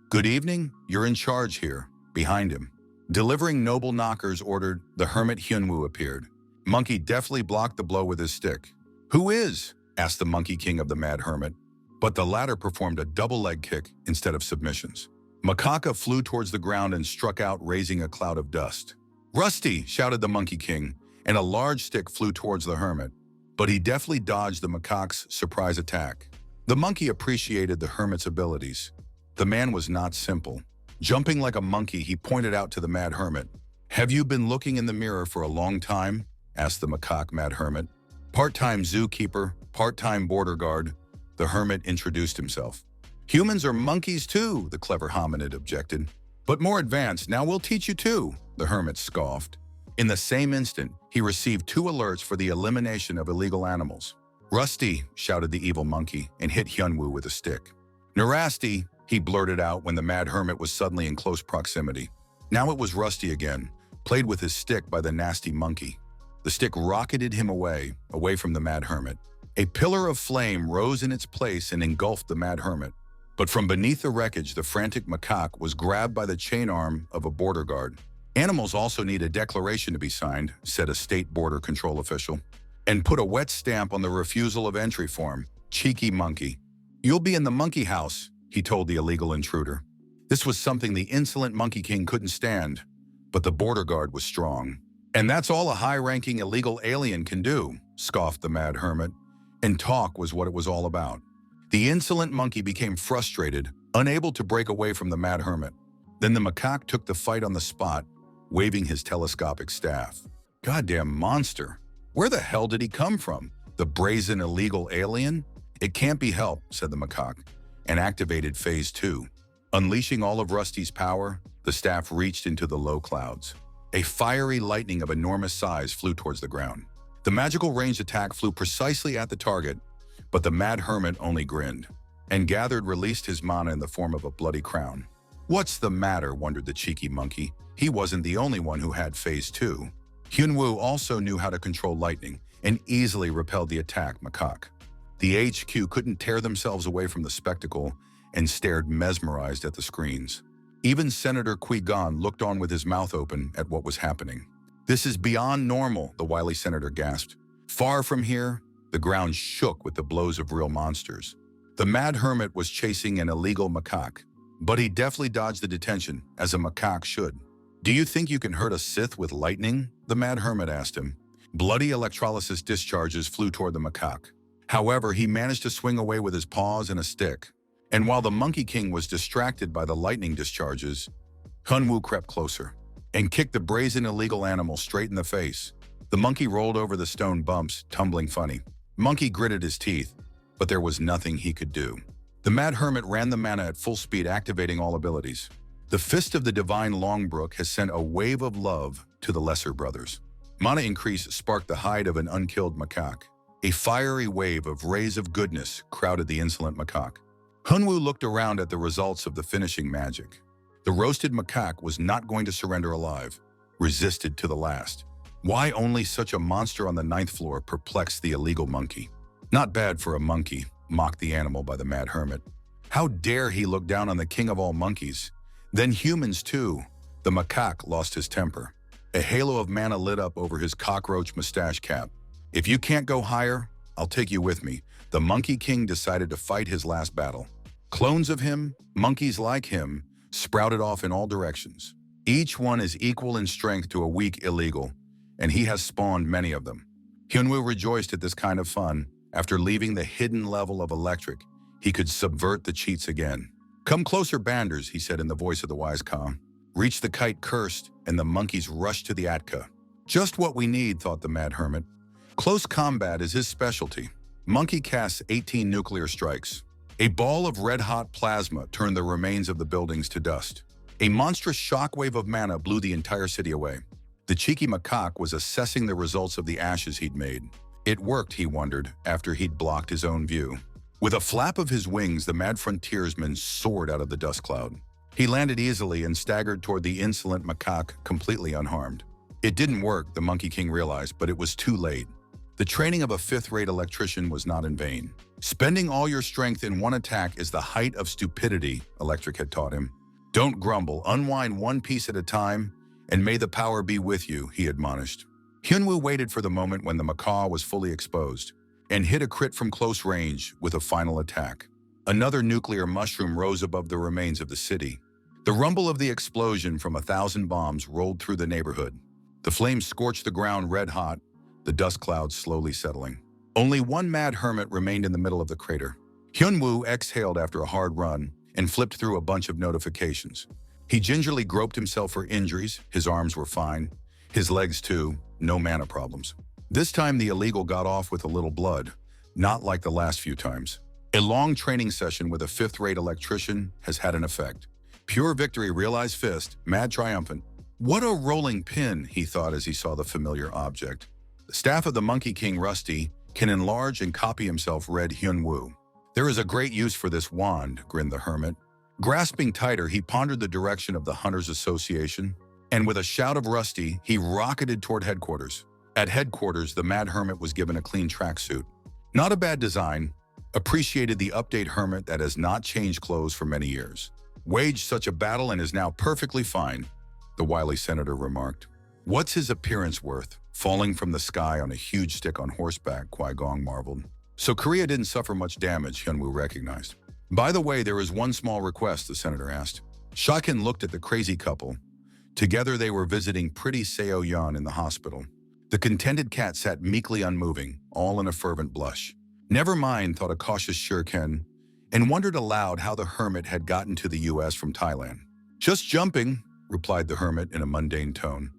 [SPEAKER 1] "Good evening, you're in charge here," behind him. Delivering noble knockers ordered, the hermit Hyunwoo appeared. Monkey deftly blocked the blow with his stick. "Who is?" asked the Monkey King of the Mad Hermit, but the latter performed a double leg kick instead of submissions. Macaca flew towards the ground and struck out, raising a cloud of dust. "Rusty!" shouted the Monkey King, and a large stick flew towards the hermit, but he deftly dodged the macaque's surprise attack. The monkey appreciated the hermit's abilities. The man was not simple. Jumping like a monkey, he pointed out to the Mad Hermit. "Have you been looking in the mirror for a long time?" asked the macaque Mad Hermit. "Part-time zookeeper, part-time border guard," the hermit introduced himself. "Humans are monkeys too," the clever hominid objected. "But more advanced, now we'll teach you too," the hermit scoffed. In the same instant, he received 2 alerts for the elimination of illegal animals. "Rusty!" shouted the evil monkey and hit Hyunwoo with a stick. "Narasty!" he blurted out when the Mad Hermit was suddenly in close proximity. Now it was Rusty again, played with his stick by the nasty monkey. The stick rocketed him away from the Mad Hermit. A pillar of flame rose in its place and engulfed the Mad Hermit. But from beneath the wreckage, the frantic macaque was grabbed by the chain arm of a border guard. "Animals also need a declaration to be signed," said a state border control official, "and put a wet stamp on the refusal of entry form. Cheeky monkey." "You'll be in the monkey house," he told the illegal intruder. This was something the insolent Monkey King couldn't stand, but the border guard was strong. "And that's all a high-ranking illegal alien can do," scoffed the Mad Hermit, and talk was what it was all about. The insolent monkey became frustrated, unable to break away from the Mad Hermit. Then the macaque took the fight on the spot, waving his telescopic staff. Goddamn monster. Where the hell did he come from? The brazen illegal alien? It can't be helped, said the macaque, and activated Phase 2. Unleashing all of Rusty's power, the staff reached into the low clouds. A fiery lightning of enormous size flew towards the ground. The magical ranged attack flew precisely at the target, but the mad hermit only grinned, and gathered released his mana in the form of a bloody crown. What's the matter, wondered the cheeky monkey. He wasn't the only one who had Phase 2. Hyunwoo also knew how to control lightning and easily repelled the attack macaque. The HQ couldn't tear themselves away from the spectacle and stared mesmerized at the screens. Even Senator Qui-Gon looked on with his mouth open at what was happening. This is beyond normal, the wily senator gasped. Far from here, the ground shook with the blows of real monsters. The mad hermit was chasing an illegal macaque, but he deftly dodged the detention, as a macaque should. Do you think you can hurt a Sith with lightning? The mad hermit asked him. Bloody electrolysis discharges flew toward the macaque. However, he managed to swing away with his paws and a stick. And while the Monkey King was distracted by the lightning discharges, Hyunwoo crept closer and kicked the brazen illegal animal straight in the face. The monkey rolled over the stone bumps, tumbling funny. Monkey gritted his teeth, but there was nothing he could do. The mad hermit ran the mana at full speed, activating all abilities. The fist of the divine Longbrook has sent a wave of love to the lesser brothers. Mana increase sparked the hide of an unkilled macaque. A fiery wave of rays of goodness crowded the insolent macaque. Hyunwoo looked around at the results of the finishing magic. The roasted macaque was not going to surrender alive, resisted to the last. Why only such a monster on the 9th floor perplexed the illegal monkey. Not bad for a monkey, mocked the animal by the mad hermit. How dare he look down on the king of all monkeys? Then humans too. The macaque lost his temper. A halo of mana lit up over his cockroach mustache cap. If you can't go higher, I'll take you with me. The Monkey King decided to fight his last battle. Clones of him, monkeys like him, sprouted off in all directions. Each one is equal in strength to a weak illegal, and he has spawned many of them. Hyunwoo rejoiced at this kind of fun. After leaving the hidden level of electric, he could subvert the cheats again. Come closer, banders, he said in the voice of the wise Ka. Reach the kite cursed, and the monkeys rushed to the Atka. Just what we need, thought the mad hermit. Close combat is his specialty. Monkey casts 18 nuclear strikes. A ball of red-hot plasma turned the remains of the buildings to dust. A monstrous shockwave of mana blew the entire city away. The cheeky macaque was assessing the results of the ashes he'd made. It worked, he wondered, after he'd blocked his own view. With a flap of his wings, the mad frontiersman soared out of the dust cloud. He landed easily and staggered toward the insolent macaque, completely unharmed. It didn't work, the Monkey King realized, but it was too late. The training of a fifth-rate electrician was not in vain. Spending all your strength in one attack is the height of stupidity, Electric had taught him. Don't grumble, unwind one piece at a time, and may the power be with you, he admonished. Hyunwoo waited for the moment when the macaw was fully exposed, and hit a crit from close range with a final attack. Another nuclear mushroom rose above the remains of the city. The rumble of the explosion from 1,000 bombs rolled through the neighborhood. The flames scorched the ground red-hot, the dust clouds slowly settling. Only one mad hermit remained in the middle of the crater. Hyunwoo exhaled after a hard run and flipped through a bunch of notifications. He gingerly groped himself for injuries. His arms were fine. His legs too. No mana problems. This time the illegal got off with a little blood, not like the last few times. A long training session with a fifth-rate electrician has had an effect. Pure victory, realized fist, mad triumphant. What a rolling pin, he thought as he saw the familiar object. The staff of the Monkey King Rusty can enlarge and copy himself, read Hyunwoo. There is a great use for this wand, grinned the hermit. Grasping tighter, he pondered the direction of the Hunters Association, and with a shout of Rusty, he rocketed toward headquarters. At headquarters, the mad hermit was given a clean tracksuit. Not a bad design. Appreciated the update hermit that has not changed clothes for many years. Waged such a battle and is now perfectly fine, the wily senator remarked. What's his appearance worth? Falling from the sky on a huge stick on horseback, Qui-Gon marveled. So Korea didn't suffer much damage, Hyunwoo recognized. By the way, there is one small request, the senator asked. Shakin looked at the crazy couple. Together they were visiting pretty Seo-yeon in the hospital. The contented cat sat meekly unmoving, all in a fervent blush. Never mind, thought a cautious Shuriken, and wondered aloud how the hermit had gotten to the U.S. from Thailand. Just jumping, replied the hermit in a mundane tone.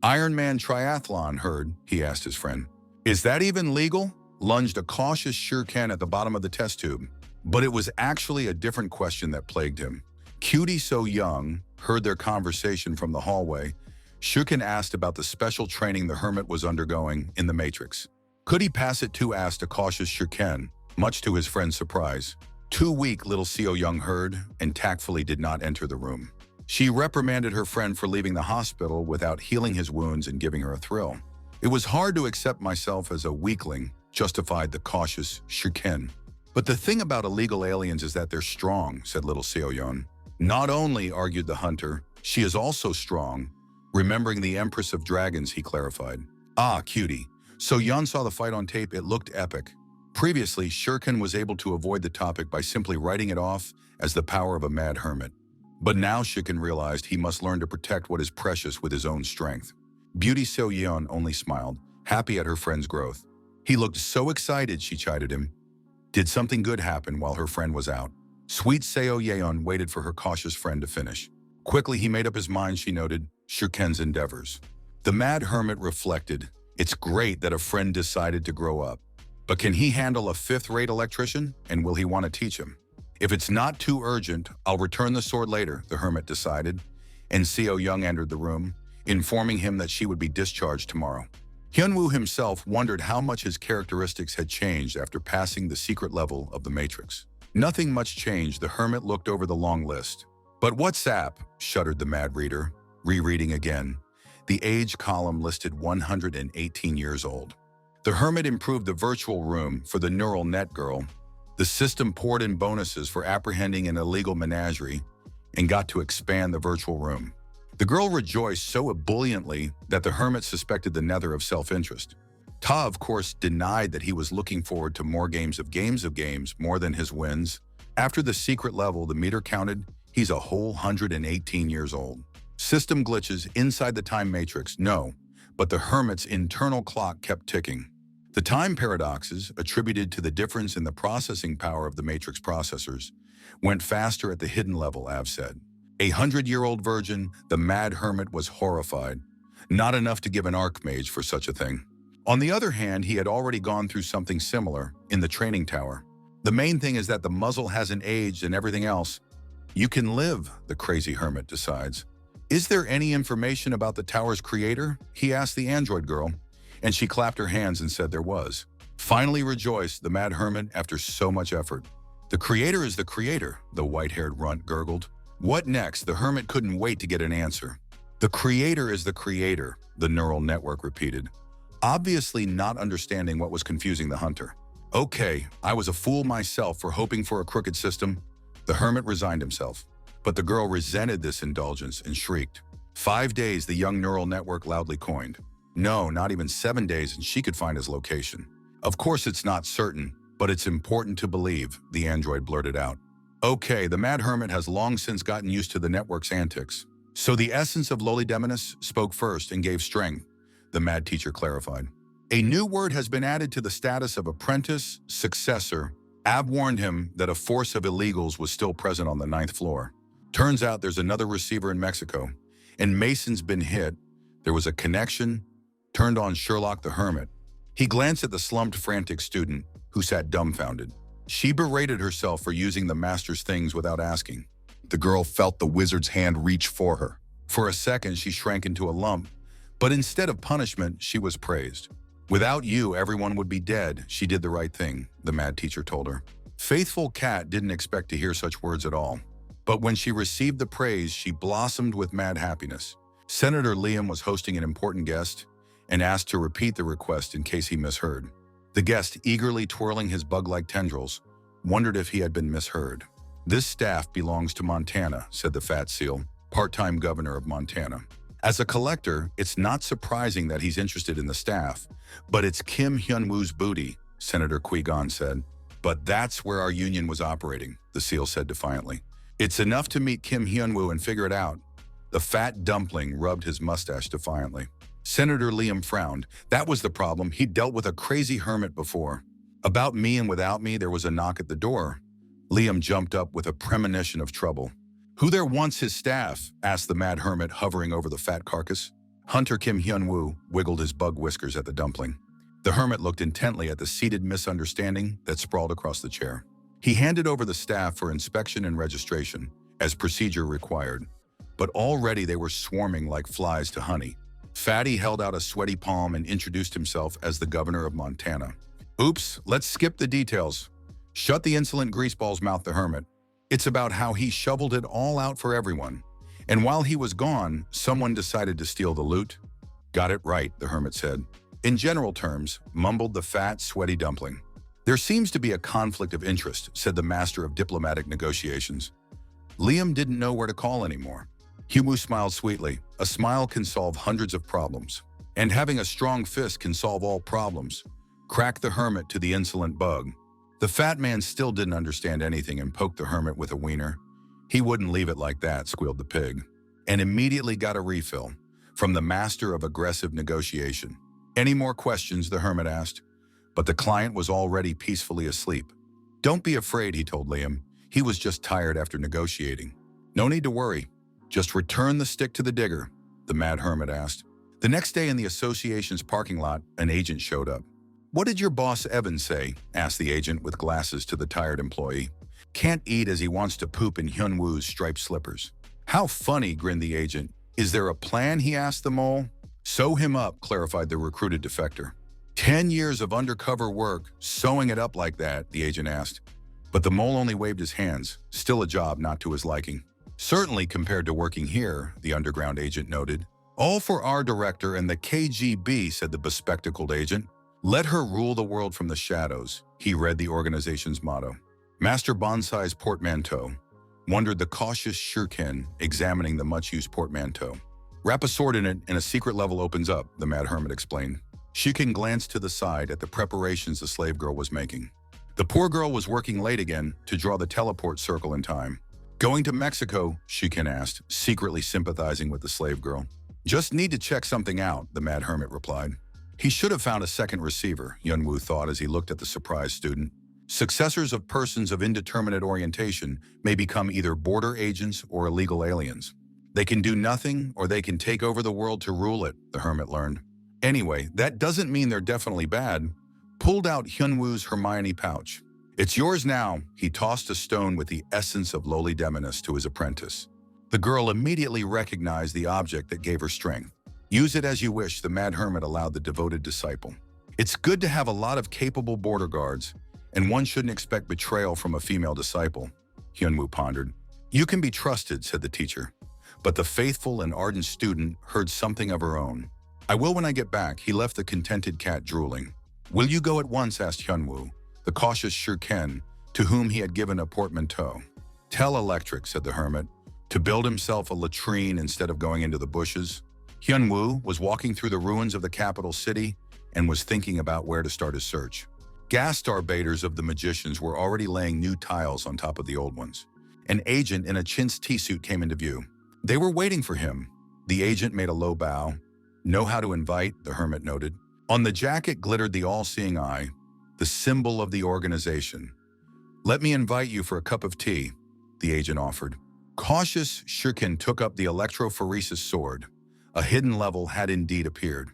[SPEAKER 1] Ironman triathlon, heard, he asked his friend. Is that even legal? Lunged a cautious shuriken at the bottom of the test tube. But it was actually a different question that plagued him. Cutie So Young heard their conversation from the hallway. Shuriken asked about the special training the hermit was undergoing in the Matrix. Could he pass it too, asked a cautious shuriken, much to his friend's surprise. Too weak, little Seo Young heard and tactfully did not enter the room. She reprimanded her friend for leaving the hospital without healing his wounds and giving her a thrill. It was hard to accept myself as a weakling, justified the cautious shuriken. But the thing about illegal aliens is that they're strong, said little Seo Young. Not only, argued the hunter, she is also strong. Remembering the Empress of Dragons, he clarified. Ah, cutie. So Yun saw the fight on tape. It looked epic. Previously, Shuriken was able to avoid the topic by simply writing it off as the power of a mad hermit. But now Shuriken realized he must learn to protect what is precious with his own strength. Beauty Seo Yeon only smiled, happy at her friend's growth. He looked so excited, she chided him. Did something good happen while her friend was out? Sweet Seo Yeon waited for her cautious friend to finish. Quickly, he made up his mind, she noted, Shuriken's endeavors. The mad hermit reflected. It's great that a friend decided to grow up. But can he handle a fifth-rate electrician, and will he want to teach him? If it's not too urgent, I'll return the sword later, the hermit decided, and Seo Young entered the room, informing him that she would be discharged tomorrow. Hyunwoo himself wondered how much his characteristics had changed after passing the secret level of the Matrix. Nothing much changed, the hermit looked over the long list. But what's up? Shuddered the mad reader, rereading again. The age column listed 118 years old. The hermit improved the virtual room for the neural net girl. The system poured in bonuses for apprehending an illegal menagerie and got to expand the virtual room. The girl rejoiced so ebulliently that the hermit suspected the nether of self-interest. Ta, of course, denied that he was looking forward to more games of games more than his wins. After the secret level, the meter counted, he's a whole 118 years old. System glitches inside the time matrix, no, but the hermit's internal clock kept ticking. The time paradoxes, attributed to the difference in the processing power of the matrix processors, went faster at the hidden level, Av said. 100-year-old virgin, the mad hermit was horrified. Not enough to give an archmage for such a thing. On the other hand, he had already gone through something similar in the training tower. The main thing is that the muzzle hasn't aged and everything else. You can live, the crazy hermit decides. Is there any information about the tower's creator? He asked the android girl, and she clapped her hands and said there was. Finally rejoiced the mad hermit after so much effort. The creator is the creator, the white-haired runt gurgled. What next? The hermit couldn't wait to get an answer. The creator is the creator, the neural network repeated, obviously not understanding what was confusing the hunter. Okay, I was a fool myself for hoping for a crooked system. The hermit resigned himself. But the girl resented this indulgence and shrieked. 5 days, the young neural network loudly coined. No, not even 7 days, and she could find his location. Of course it's not certain, but it's important to believe, the android blurted out. Okay, the mad hermit has long since gotten used to the network's antics. So the essence of Loli Demonis spoke first and gave strength, the mad teacher clarified. A new word has been added to the status of apprentice, successor. Ab warned him that a force of illegals was still present on the 9th floor. Turns out there's another receiver in Mexico, and Mason's been hit. There was a connection, turned on Sherlock the hermit. He glanced at the slumped, frantic student, who sat dumbfounded. She berated herself for using the master's things without asking.
[SPEAKER 2] The girl felt the wizard's hand reach for her.
[SPEAKER 1] For a second, she shrank into a lump, but instead of punishment, she was praised. Without you, everyone would be dead. She did the right thing, the mad teacher told her. Faithful Cat didn't expect to hear such words at all. But when she received the praise, she blossomed with mad happiness. Senator Liam was hosting an important guest and asked to repeat the request in case he misheard. The guest, eagerly twirling his bug-like tendrils, wondered if he had been misheard. This staff belongs to Montana, said the fat seal, part-time governor of Montana. As a collector, it's not surprising that he's interested in the staff, but it's Kim Hyun-woo's booty, Senator Qui-gon said. But that's where our union was operating, the seal said defiantly. It's enough to meet Kim Hyun-woo and figure it out. The fat dumpling rubbed his mustache defiantly. Senator Liam frowned. That was the problem. He'd dealt with a crazy hermit before. About me and without me, there was a knock at the door. Liam jumped up with a premonition of trouble. Who there wants his staff? Asked the mad hermit, hovering over the fat carcass. Hunter Kim Hyun-woo wiggled his bug whiskers at the dumpling. The hermit looked intently at the seated misunderstanding that sprawled across the chair. He handed over the staff for inspection and registration, as procedure required. But already they were swarming like flies to honey. Fatty held out a sweaty palm and introduced himself as the governor of Montana. Oops, let's skip the details. Shut the insolent greaseball's mouth, the hermit. It's about how he shoveled it all out for everyone. And while he was gone, someone decided to steal the loot. Got it right, the hermit said. In general terms, mumbled the fat, sweaty dumpling. There seems to be a conflict of interest, said the master of diplomatic negotiations. Liam didn't know where to call anymore. Hyunwoo smiled sweetly. A smile can solve hundreds of problems. And having a strong fist can solve all problems. Cracked the hermit to the insolent bug. The fat man still didn't understand anything and poked the hermit with a wiener. He wouldn't leave it like that, squealed the pig. And immediately got a refill from the master of aggressive negotiation. Any more questions, the hermit asked. But the client was already peacefully asleep. Don't be afraid, he told Liam. He was just tired after negotiating. No need to worry. Just return the stick to the digger, the mad hermit asked. The next day in the association's parking lot, an agent showed up. What did your boss Evan say? Asked the agent with glasses to the tired employee. Can't eat as he wants to poop in Hyunwoo's striped slippers. How funny, grinned the agent. Is there a plan, he asked the mole. Sew him up, clarified the recruited defector. 10 years of undercover work, sewing it up like that, the agent asked. But the mole only waved his hands, still a job not to his liking. Certainly compared to working here, the underground agent noted. All for our director and the KGB, said the bespectacled agent. Let her rule the world from the shadows, he read the organization's motto. Master Bonsai's portmanteau, wondered the cautious shuriken, examining the much-used portmanteau. Wrap a sword in it and a secret level opens up, the mad hermit explained. Shuriken glanced to the side at the preparations the slave girl was making. The poor girl was working late again to draw the teleport circle in time. Going to Mexico, Shuriken asked, secretly sympathizing with the slave girl. Just need to check something out, the mad hermit replied. He should have found a second receiver, Hyunwoo thought as he looked at the surprised student. Successors of persons of indeterminate orientation may become either border agents or illegal aliens. They can do nothing or they can take over the world to rule it, the hermit learned. Anyway, that doesn't mean they're definitely bad. Pulled out Hyunwoo's Hermione pouch. It's yours now, he tossed a stone with the essence of lowly demoness to his apprentice. The girl immediately recognized the object that gave her strength. Use it as you wish, the mad hermit allowed the devoted disciple. It's good to have a lot of capable border guards, and one shouldn't expect betrayal from a female disciple, Hyunwoo pondered. You can be trusted, said the teacher. But the faithful and ardent student heard something of her own. I will when I get back, he left the contented cat drooling. Will you go at once, asked Hyunwoo, the cautious shuriken, to whom he had given a portmanteau. Tell Electric, said the hermit, to build himself a latrine instead of going into the bushes. Hyunwoo was walking through the ruins of the capital city and was thinking about where to start his search. Gas starbaters of the magicians were already laying new tiles on top of the old ones. An agent in a chintz tea-suit came into view. They were waiting for him. The agent made a low bow. Know how to invite, the hermit noted. On the jacket glittered the all-seeing eye, the symbol of the organization. Let me invite you for a cup of tea, the agent offered. Cautious Shuriken took up the electrophoresis sword. A hidden level had indeed appeared.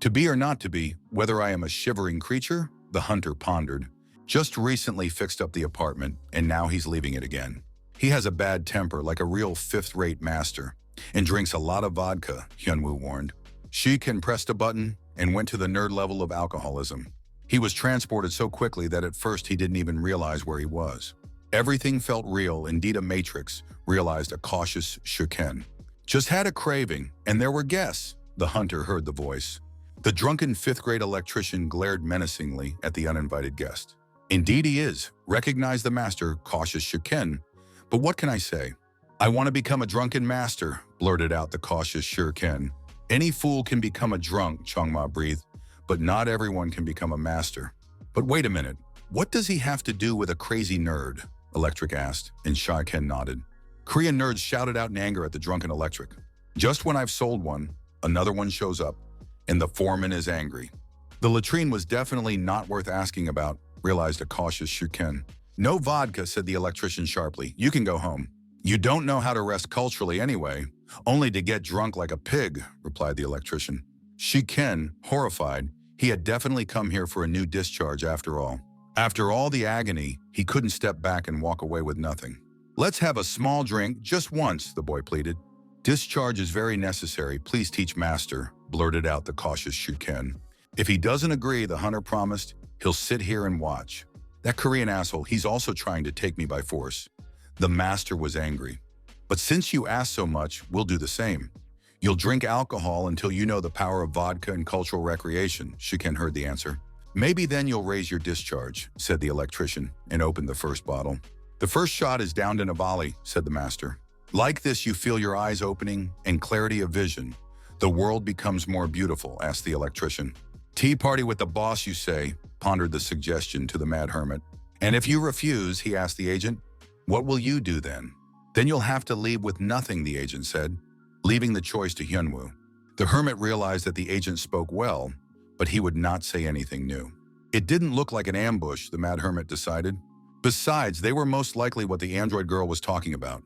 [SPEAKER 1] To be or not to be, whether I am a shivering creature, the hunter pondered. Just recently fixed up the apartment, and now he's leaving it again. He has a bad temper like a real fifth-rate master, and drinks a lot of vodka, Hyunwoo warned. Shuriken pressed a button and went to the nerd level of alcoholism. He was transported so quickly that at first he didn't even realize where he was. Everything felt real, indeed a matrix, realized a cautious Shuriken. Just had a craving, and there were guests, the hunter heard the voice. The drunken fifth-grade electrician glared menacingly at the uninvited guest. Indeed he is, recognized the master, cautious Shuriken. But what can I say? I want to become a drunken master, blurted out the cautious Shuriken. Any fool can become a drunk, Changma breathed, but not everyone can become a master. But wait a minute, what does he have to do with a crazy nerd? Electric asked, and Shuriken nodded. Korean nerds shouted out in anger at the drunken Electric. Just when I've sold one, another one shows up, and the foreman is angry. The latrine was definitely not worth asking about, realized a cautious Shuriken. No vodka, said the electrician sharply. You can go home. You don't know how to rest culturally anyway, only to get drunk like a pig, replied the electrician. Shiken, horrified, he had definitely come here for a new discharge after all. After all the agony, he couldn't step back and walk away with nothing. Let's have a small drink just once, the boy pleaded. Discharge is very necessary, please teach master, blurted out the cautious Shiken. If he doesn't agree, the hunter promised, he'll sit here and watch. That Korean asshole, he's also trying to take me by force. The master was angry. But since you asked so much, we'll do the same. You'll drink alcohol until you know the power of vodka and cultural recreation, Shiken heard the answer. Maybe then you'll raise your discharge, said the electrician, and opened the first bottle. The first shot is downed in a volley, said the master. Like this, you feel your eyes opening and clarity of vision. The world becomes more beautiful, asked the electrician. Tea party with the boss, you say, pondered the suggestion to the mad hermit. And if you refuse, he asked the agent, what will you do then? Then you'll have to leave with nothing, the agent said, leaving the choice to Hyunwoo. The hermit realized that the agent spoke well, but he would not say anything new. It didn't look like an ambush, the mad hermit decided. Besides, they were most likely what the android girl was talking about.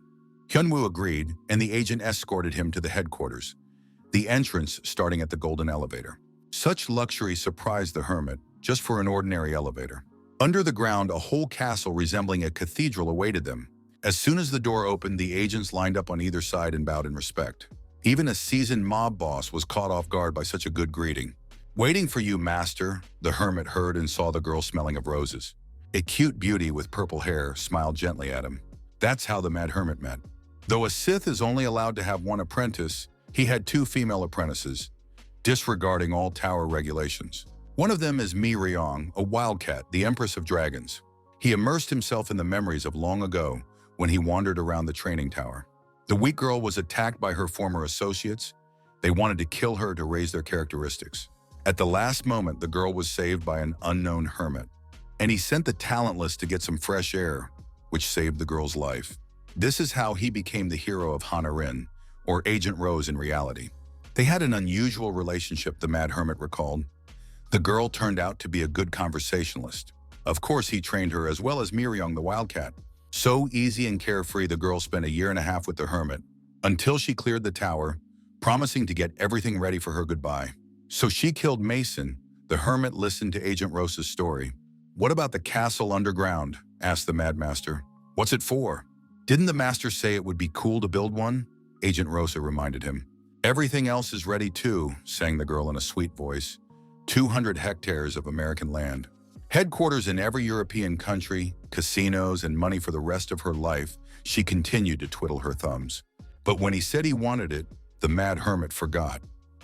[SPEAKER 1] Hyunwoo agreed, and the agent escorted him to the headquarters, the entrance starting at the golden elevator. Such luxury surprised the hermit, just for an ordinary elevator. Under the ground, a whole castle resembling a cathedral awaited them. As soon as the door opened, the agents lined up on either side and bowed in respect. Even a seasoned mob boss was caught off guard by such a good greeting. Waiting for you, master, the hermit heard and saw the girl smelling of roses. A cute beauty with purple hair smiled gently at him. That's how the mad hermit met. Though a Sith is only allowed to have one apprentice, he had 2 female apprentices, disregarding all tower regulations. One of them is Mi Ryong, a wildcat, the Empress of Dragons. He immersed himself in the memories of long ago when he wandered around the training tower. The weak girl was attacked by her former associates. They wanted to kill her to raise their characteristics. At the last moment, the girl was saved by an unknown hermit, and he sent the talentless to get some fresh air, which saved the girl's life. This is how he became the hero of Hanarin, or Agent Rose in reality. They had an unusual relationship, the mad hermit recalled. The girl turned out to be a good conversationalist. Of course, he trained her as well as Miryong the wildcat. So easy and carefree, the girl spent 1.5 years with the hermit, until she cleared the tower, promising to get everything ready for her goodbye. So she killed Mason. The hermit listened to Agent Rosa's story. What about the castle underground? Asked the mad master. What's it for? Didn't the master say it would be cool to build one? Agent Rosa reminded him. Everything else is ready too, sang the girl in a sweet voice. 200 hectares of American land. Headquarters in every European country, casinos, and money for the rest of her life, she continued to twiddle her thumbs. But when he said he wanted it, the mad hermit forgot.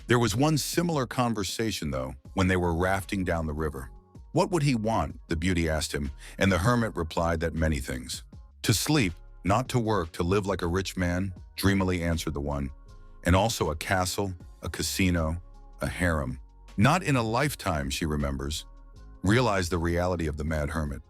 [SPEAKER 1] There was one similar conversation, though, when they were rafting down the river. What would he want? The beauty asked him, and the hermit replied that many things. To sleep, not to work, to live like a rich man, dreamily answered the one. And also a castle, a casino, a harem. Not in a lifetime, she remembers. Realized the reality of the mad hermit.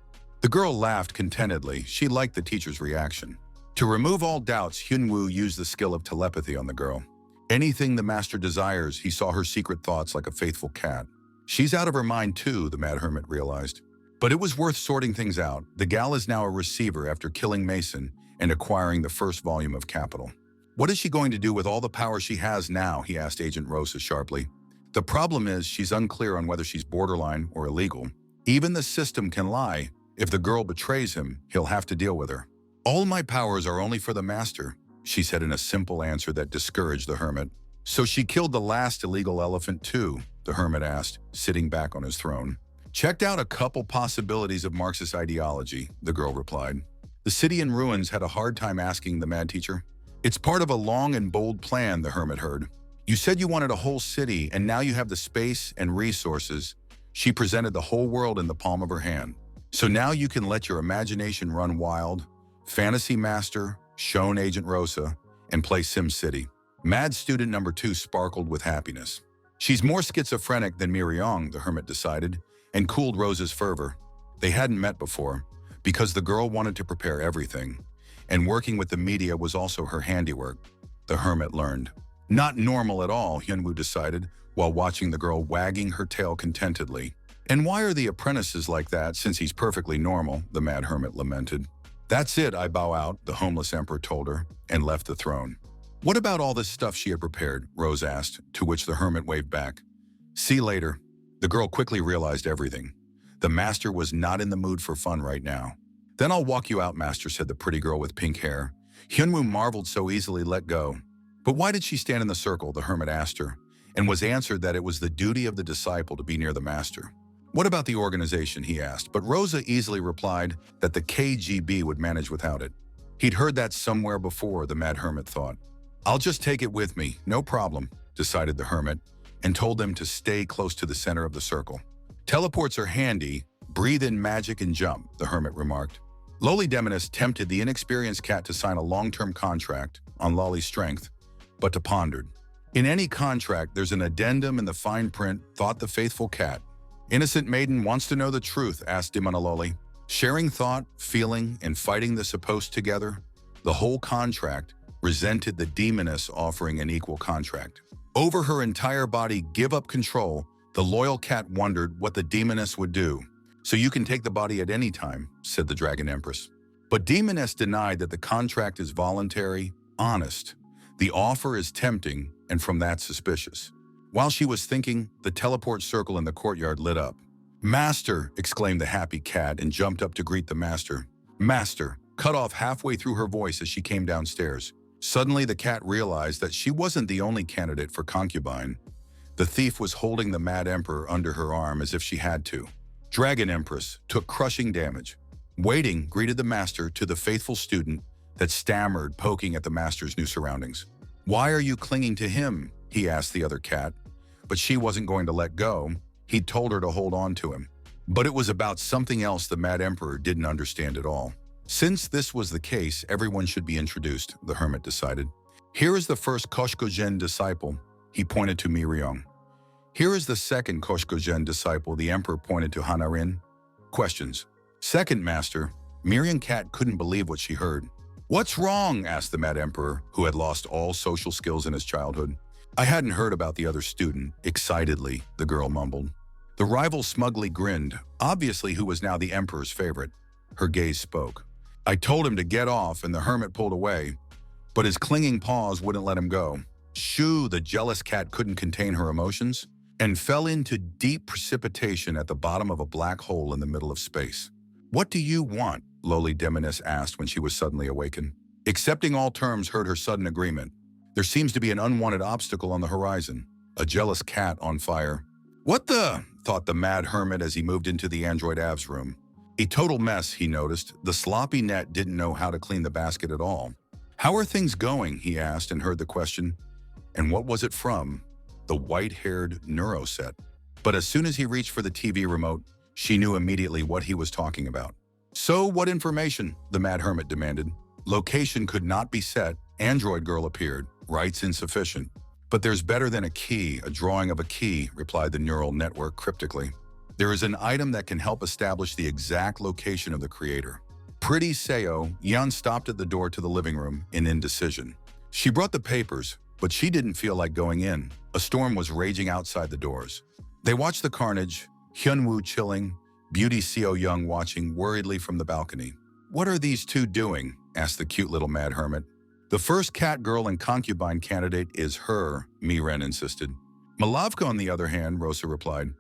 [SPEAKER 1] The girl laughed contentedly. She liked the teacher's reaction. To remove all doubts, Hyunwoo used the skill of telepathy on the girl. Anything the master desires, he saw her secret thoughts like a faithful cat. She's out of her mind too, the mad hermit realized. But it was worth sorting things out. The gal is now a receiver after killing Mason and acquiring the first volume of Capital. What is she going to do with all the power she has now, he asked Agent Rosa sharply. The problem is she's unclear on whether she's borderline or illegal. Even the system can lie. If the girl betrays him, he'll have to deal with her. All my powers are only for the master, she said in a simple answer that discouraged the hermit. So she killed the last illegal elephant too, the hermit asked, sitting back on his throne. Checked out a couple possibilities of Marxist ideology, the girl replied. The city in ruins had a hard time asking the mad teacher. It's part of a long and bold plan, the hermit heard. You said you wanted a whole city, and now you have the space and resources. She presented the whole world in the palm of her hand. So now you can let your imagination run wild, fantasy master, shown Agent Rosa, and play Sim City. Mad student number 2 sparkled with happiness. She's more schizophrenic than Miryong, the hermit decided, and cooled Rosa's fervor. They hadn't met before, because the girl wanted to prepare everything, and working with the media was also her handiwork, the hermit learned. Not normal at all, Hyunwoo decided, while watching the girl wagging her tail contentedly. And why are the apprentices like that since he's perfectly normal, the mad hermit lamented. That's it, I bow out, the homeless emperor told her, and left the throne. What about all this stuff she had prepared? Rose asked, to which the hermit waved back. See you later. The girl quickly realized everything. The master was not in the mood for fun right now. Then I'll walk you out, master, said the pretty girl with pink hair. Hyunwoo marveled so easily let go. But why did she stand in the circle, the hermit asked her, and was answered that it was the duty of the disciple to be near the master. What about the organization, he asked, but Rosa easily replied that the KGB would manage without it. He'd heard that somewhere before, the mad hermit thought. I'll just take it with me, no problem, decided the hermit, and told them to stay close to the center of the circle. Teleports are handy, breathe in magic and jump, the hermit remarked. Loli Demonis tempted the inexperienced cat to sign a long-term contract on Lolly's strength, but to pondered. In any contract, there's an addendum in the fine print, thought the faithful cat. Innocent maiden wants to know the truth, asked Dimonaloli. Sharing thought, feeling, and fighting the supposed together, the whole contract resented the demoness offering an equal contract. Over her entire body, give up control, the loyal cat wondered what the demoness would do. So you can take the body at any time, said the dragon empress. But demoness denied that the contract is voluntary, honest. The offer is tempting, and from that suspicious. While she was thinking, the teleport circle in the courtyard lit up. Master, exclaimed the happy cat and jumped up to greet the master. Master, cut off halfway through her voice as she came downstairs. Suddenly the cat realized that she wasn't the only candidate for concubine. The thief was holding the mad emperor under her arm as if she had to. Dragon Empress took crushing damage. Waiting greeted the master to the faithful student that stammered, poking at the master's new surroundings. Why are you clinging to him? He asked the other cat. But she wasn't going to let go. He'd told her to hold on to him. But it was about something else the mad emperor didn't understand at all. Since this was the case, everyone should be introduced, the hermit decided. Here is the first Koshkogen disciple, he pointed to Miryong. Here is the second Koshkogen disciple, the emperor pointed to Hanarin. Questions. Second master, Miriam Cat couldn't believe what she heard. What's wrong? Asked the mad emperor, who had lost all social skills in his childhood. I hadn't heard about the other student, excitedly, the girl mumbled. The rival smugly grinned, obviously who was now the emperor's favorite. Her gaze spoke. I told him to get off and the hermit pulled away, but his clinging paws wouldn't let him go. Shoo, the jealous cat couldn't contain her emotions and fell into deep precipitation at the bottom of a black hole in the middle of space. What do you want? Loli Demonis asked when she was suddenly awakened. Accepting all terms heard her sudden agreement. There seems to be an unwanted obstacle on the horizon. A jealous cat on fire. What the? Thought the mad hermit as he moved into the android Av's room. A total mess, he noticed. The sloppy net didn't know how to clean the basket at all. How are things going? He asked and heard the question. And what was it from? The white-haired neuroset. But as soon as he reached for the TV remote, she knew immediately what he was talking about. So what information? The mad hermit demanded. Location could not be set. Android girl appeared. Rights insufficient. But there's better than a key, a drawing of a key, replied the neural network cryptically. There is an item that can help establish the exact location of the creator. Pretty Seo, Yan stopped at the door to the living room in indecision. She brought the papers, but she didn't feel like going in. A storm was raging outside the doors. They watched the carnage, Hyunwoo chilling, Beauty Seo Young watching worriedly from the balcony. What are these two doing? Asked the cute little mad hermit. The first cat girl and concubine candidate is her, Miren insisted. Malavka, on the other hand, Rosa replied.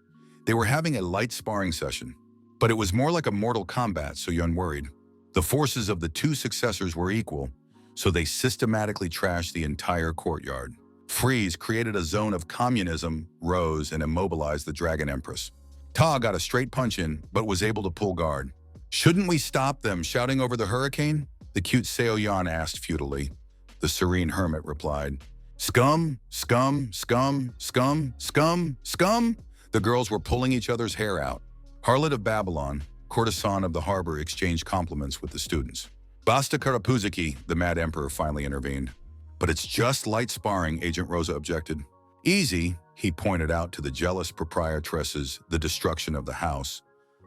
[SPEAKER 1] They were having a light sparring session, but it was more like a mortal combat, so Yun worried. The forces of the two successors were equal, so they systematically trashed the entire courtyard. Freeze created a zone of communism, rose, and immobilized the Dragon Empress. Ta got a straight punch in, but was able to pull guard. Shouldn't we stop them shouting over the hurricane? The cute Seo Yan asked futilely. The serene hermit replied, Scum, scum, scum, scum, scum, scum. The girls were pulling each other's hair out. Harlot of Babylon, courtesan of the harbor, exchanged compliments with the students. Basta Karapuzaki, the mad emperor finally intervened. But it's just light sparring, Agent Rosa objected. Easy, he pointed out to the jealous proprietresses, the destruction of the house.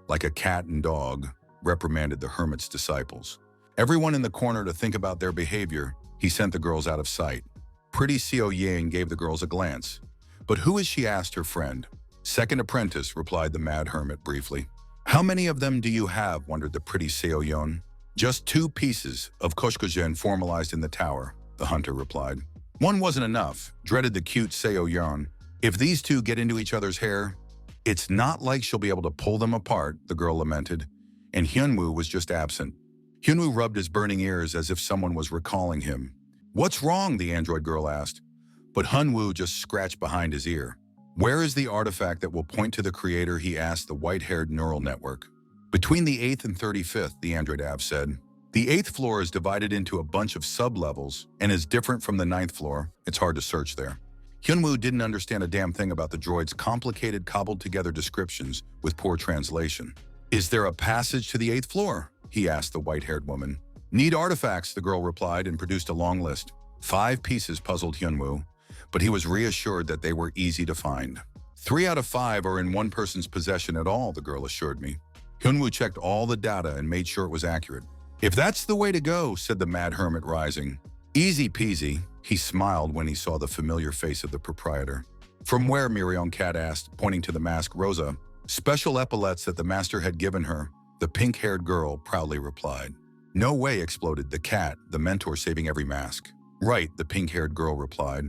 [SPEAKER 1] Like a cat and dog, reprimanded the hermit's disciples. Everyone in the corner to think about their behavior, he sent the girls out of sight. Pretty Seo Yang gave the girls a glance. But who is she? Asked her friend. Second apprentice, replied the mad hermit briefly. How many of them do you have? Wondered the pretty Seo Yon. Just 2 pieces of koshkogen formalized in the tower, the hunter replied. One wasn't enough, dreaded the cute Seo Yeon. If these two get into each other's hair, it's not like she'll be able to pull them apart, the girl lamented, and Hyunwoo was just absent. Hyunwoo rubbed his burning ears as if someone was recalling him. What's wrong, the android girl asked, but Hyunwoo just scratched behind his ear. Where is the artifact that will point to the creator, he asked the white-haired neural network. Between the 8th and 35th, the android app said. The 8th floor is divided into a bunch of sub-levels and is different from the 9th floor. It's hard to search there. Hyunwoo didn't understand a damn thing about the droid's complicated, cobbled-together descriptions with poor translation. Is there a passage to the 8th floor? He asked the white-haired woman. Need artifacts, the girl replied and produced a long list. 5 pieces puzzled Hyunwoo, but he was reassured that they were easy to find. 3 out of 5 are in one person's possession at all, the girl assured me. Hyunwoo checked all the data and made sure it was accurate. If that's the way to go, said the mad hermit, rising. Easy peasy, he smiled when he saw the familiar face of the proprietor. From where, Miriam Cat asked, pointing to the mask Rosa. Special epaulets that the master had given her, the pink-haired girl proudly replied. No way, exploded the cat, the mentor saving every mask. Right, the pink-haired girl replied.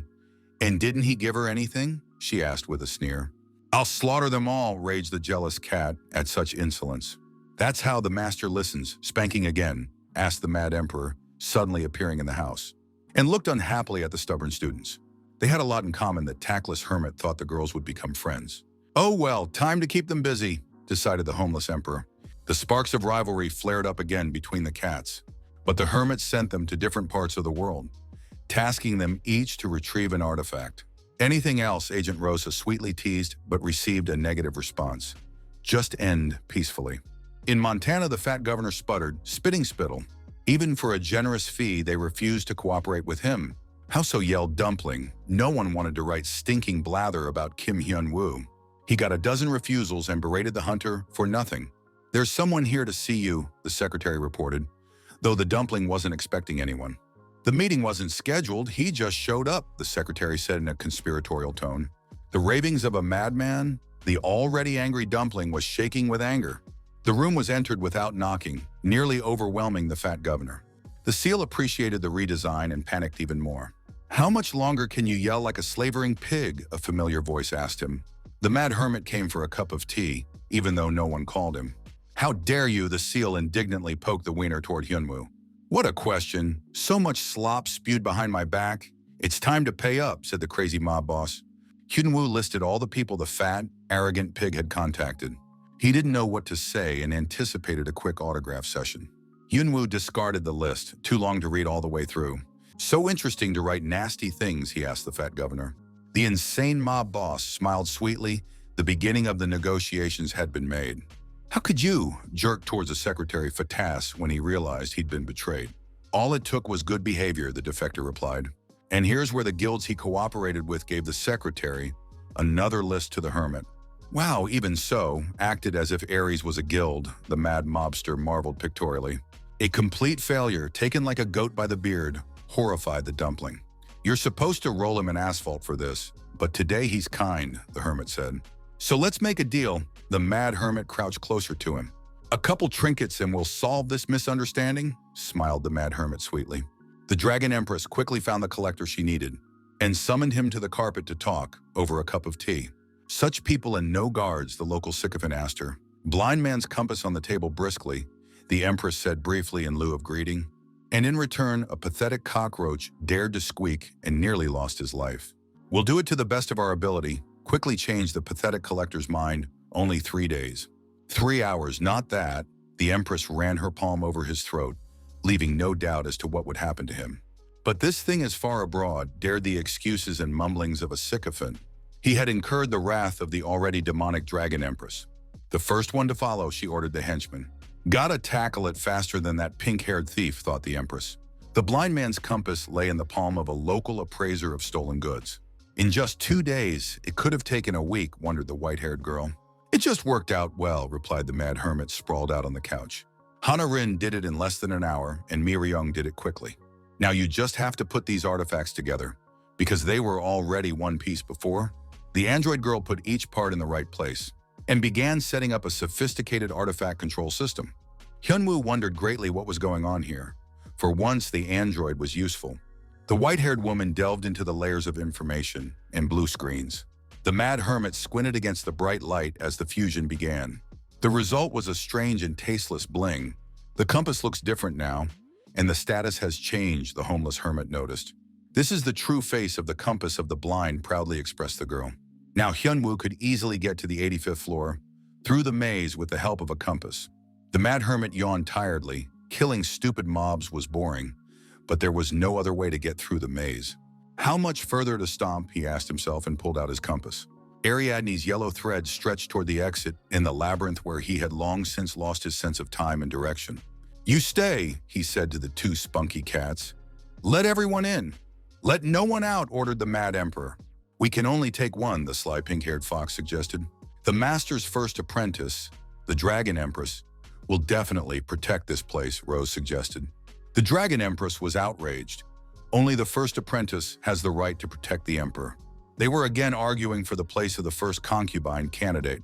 [SPEAKER 1] And didn't he give her anything? She asked with a sneer. I'll slaughter them all, raged the jealous cat at such insolence. That's how the master listens, spanking again, asked the mad emperor, suddenly appearing in the house, and looked unhappily at the stubborn students. They had a lot in common that tactless hermit thought the girls would become friends. Oh well, time to keep them busy, decided the homeless emperor. The sparks of rivalry flared up again between the cats, but the hermit sent them to different parts of the world, tasking them each to retrieve an artifact. Anything else, Agent Rosa sweetly teased, but received a negative response. Just end peacefully. In Montana, the fat governor sputtered, spitting spittle. Even for a generous fee, they refused to cooperate with him. How so, yelled Dumpling. No one wanted to write stinking blather about Kim Hyun-woo. He got a dozen refusals and berated the hunter for nothing. There's someone here to see you, the secretary reported, though the Dumpling wasn't expecting anyone. The meeting wasn't scheduled, he just showed up, the secretary said in a conspiratorial tone. The ravings of a madman, the already angry Dumpling was shaking with anger. The room was entered without knocking, nearly overwhelming the fat governor. The seal appreciated the redesign and panicked even more. How much longer can you yell like a slavering pig? A familiar voice asked him. The mad hermit came for a cup of tea, even though no one called him. How dare you, the seal indignantly poked the wiener toward Hyunwoo. What a question. So much slop spewed behind my back. It's time to pay up, said the crazy mob boss. Hyunwoo listed all the people the fat, arrogant pig had contacted. He didn't know what to say and anticipated a quick autograph session. Hyunwoo discarded the list, too long to read all the way through. So interesting to write nasty things, he asked the fat governor. The insane mob boss smiled sweetly. The beginning of the negotiations had been made. How could you? Jerked towards the secretary Fatas when he realized he'd been betrayed. All it took was good behavior, the defector replied. And here's where the guilds he cooperated with gave the secretary another list to the hermit. Wow, even so, acted as if Ares was a guild, the mad mobster marveled pictorially. A complete failure, taken like a goat by the beard, horrified the Dumpling. You're supposed to roll him in asphalt for this, but today he's kind, the hermit said. So let's make a deal. The mad hermit crouched closer to him. A couple trinkets and we'll solve this misunderstanding, smiled the mad hermit sweetly. The Dragon Empress quickly found the collector she needed and summoned him to the carpet to talk over a cup of tea. Such people and no guards, the local sycophant asked her. Blind man's compass on the table briskly, the Empress said briefly in lieu of greeting. And in return, a pathetic cockroach dared to squeak and nearly lost his life. We'll do it to the best of our ability, quickly changed the pathetic collector's mind. Only 3 days. 3 hours, not that. The Empress ran her palm over his throat, leaving no doubt as to what would happen to him. But this thing is far abroad, dared the excuses and mumblings of a sycophant. He had incurred the wrath of the already demonic Dragon Empress. The first one to follow, she ordered the henchman. Gotta tackle it faster than that pink-haired thief, thought the Empress. The blind man's compass lay in the palm of a local appraiser of stolen goods. In just 2 days, it could have taken a week, wondered the white-haired girl. It just worked out well, replied the mad hermit sprawled out on the couch. Hana-rin did it in less than an hour, and Mi-ryung did it quickly. Now you just have to put these artifacts together, because they were already one piece before. The android girl put each part in the right place and began setting up a sophisticated artifact control system. Hyunwoo wondered greatly what was going on here. For once, the android was useful. The white-haired woman delved into the layers of information and blue screens. The mad hermit squinted against the bright light as the fusion began. The result was a strange and tasteless bling. The compass looks different now, and the status has changed, the homeless hermit noticed. This is the true face of the compass of the blind, proudly expressed the girl. Now Hyunwoo could easily get to the 85th floor through the maze with the help of a compass. The mad hermit yawned tiredly. Killing stupid mobs was boring, but there was no other way to get through the maze. How much further to stomp, he asked himself and pulled out his compass. Ariadne's yellow thread stretched toward the exit in the labyrinth where he had long since lost his sense of time and direction. "You stay," he said to the two spunky cats. "Let everyone in." "Let no one out," ordered the mad emperor. "We can only take one," the sly pink-haired fox suggested. "The master's first apprentice, the dragon empress, will definitely protect this place," Rose suggested. The dragon empress was outraged. Only the first apprentice has the right to protect the emperor. They were again arguing for the place of the first concubine candidate.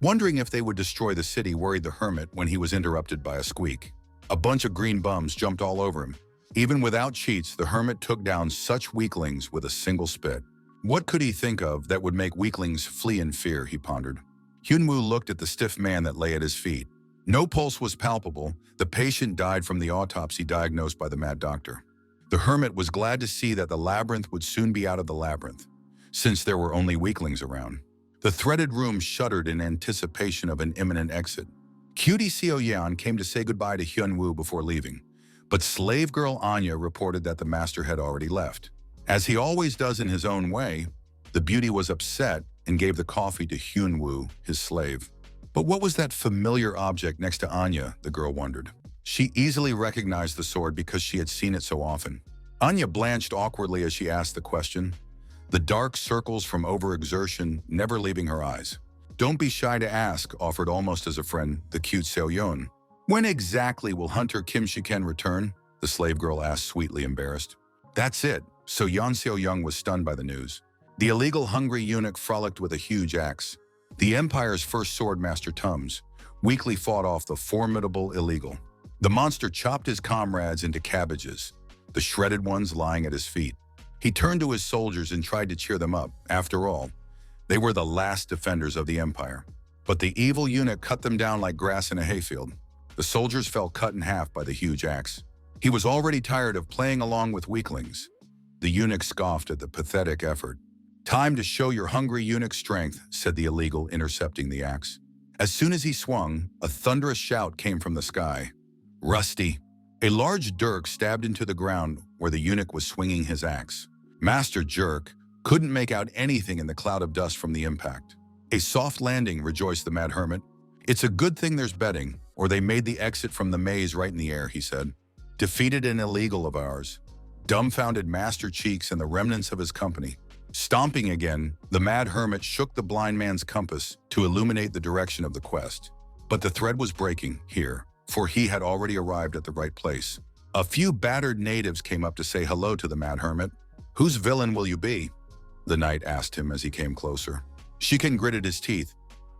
[SPEAKER 1] Wondering if they would destroy the city worried the hermit when he was interrupted by a squeak. A bunch of green bums jumped all over him. Even without cheats, the hermit took down such weaklings with a single spit. What could he think of that would make weaklings flee in fear, he pondered. Hyunwoo looked at the stiff man that lay at his feet. No pulse was palpable. The patient died from the autopsy diagnosed by the mad doctor. The hermit was glad to see that the labyrinth would soon be out of the labyrinth, since there were only weaklings around. The threaded room shuddered in anticipation of an imminent exit. Cutie Seo Yeon came to say goodbye to Hyunwoo before leaving, but slave girl Anya reported that the master had already left. As he always does in his own way, the beauty was upset and gave the coffee to Hyunwoo, his slave. But what was that familiar object next to Anya, the girl wondered. She easily recognized the sword because she had seen it so often. Anya blanched awkwardly as she asked the question, the dark circles from overexertion never leaving her eyes. "Don't be shy to ask," offered almost as a friend the cute Seo-yeon. "When exactly will Hunter Kim Shiken return?" the slave girl asked, sweetly embarrassed. That's it. So Yeon Seo-young was stunned by the news. The illegal hungry eunuch frolicked with a huge axe. The Empire's first sword master Tums weakly fought off the formidable illegal. The monster chopped his comrades into cabbages, the shredded ones lying at his feet. He turned to his soldiers and tried to cheer them up. After all, they were the last defenders of the Empire. But the evil eunuch cut them down like grass in a hayfield. The soldiers fell cut in half by the huge axe. He was already tired of playing along with weaklings. The eunuch scoffed at the pathetic effort. "Time to show your hungry eunuch strength," said the illegal, intercepting the axe. As soon as he swung, a thunderous shout came from the sky. "Rusty!" A large dirk stabbed into the ground where the eunuch was swinging his axe. Master Jerk couldn't make out anything in the cloud of dust from the impact. "A soft landing," rejoiced the mad hermit. "It's a good thing there's bedding, or they made the exit from the maze right in the air," he said. "Defeated an illegal of ours." Dumbfounded Master Cheeks and the remnants of his company. Stomping again, the mad hermit shook the blind man's compass to illuminate the direction of the quest. But the thread was breaking here, for he had already arrived at the right place. A few battered natives came up to say hello to the mad hermit. "Whose villain will you be?" the knight asked him as he came closer. Shiken gritted his teeth.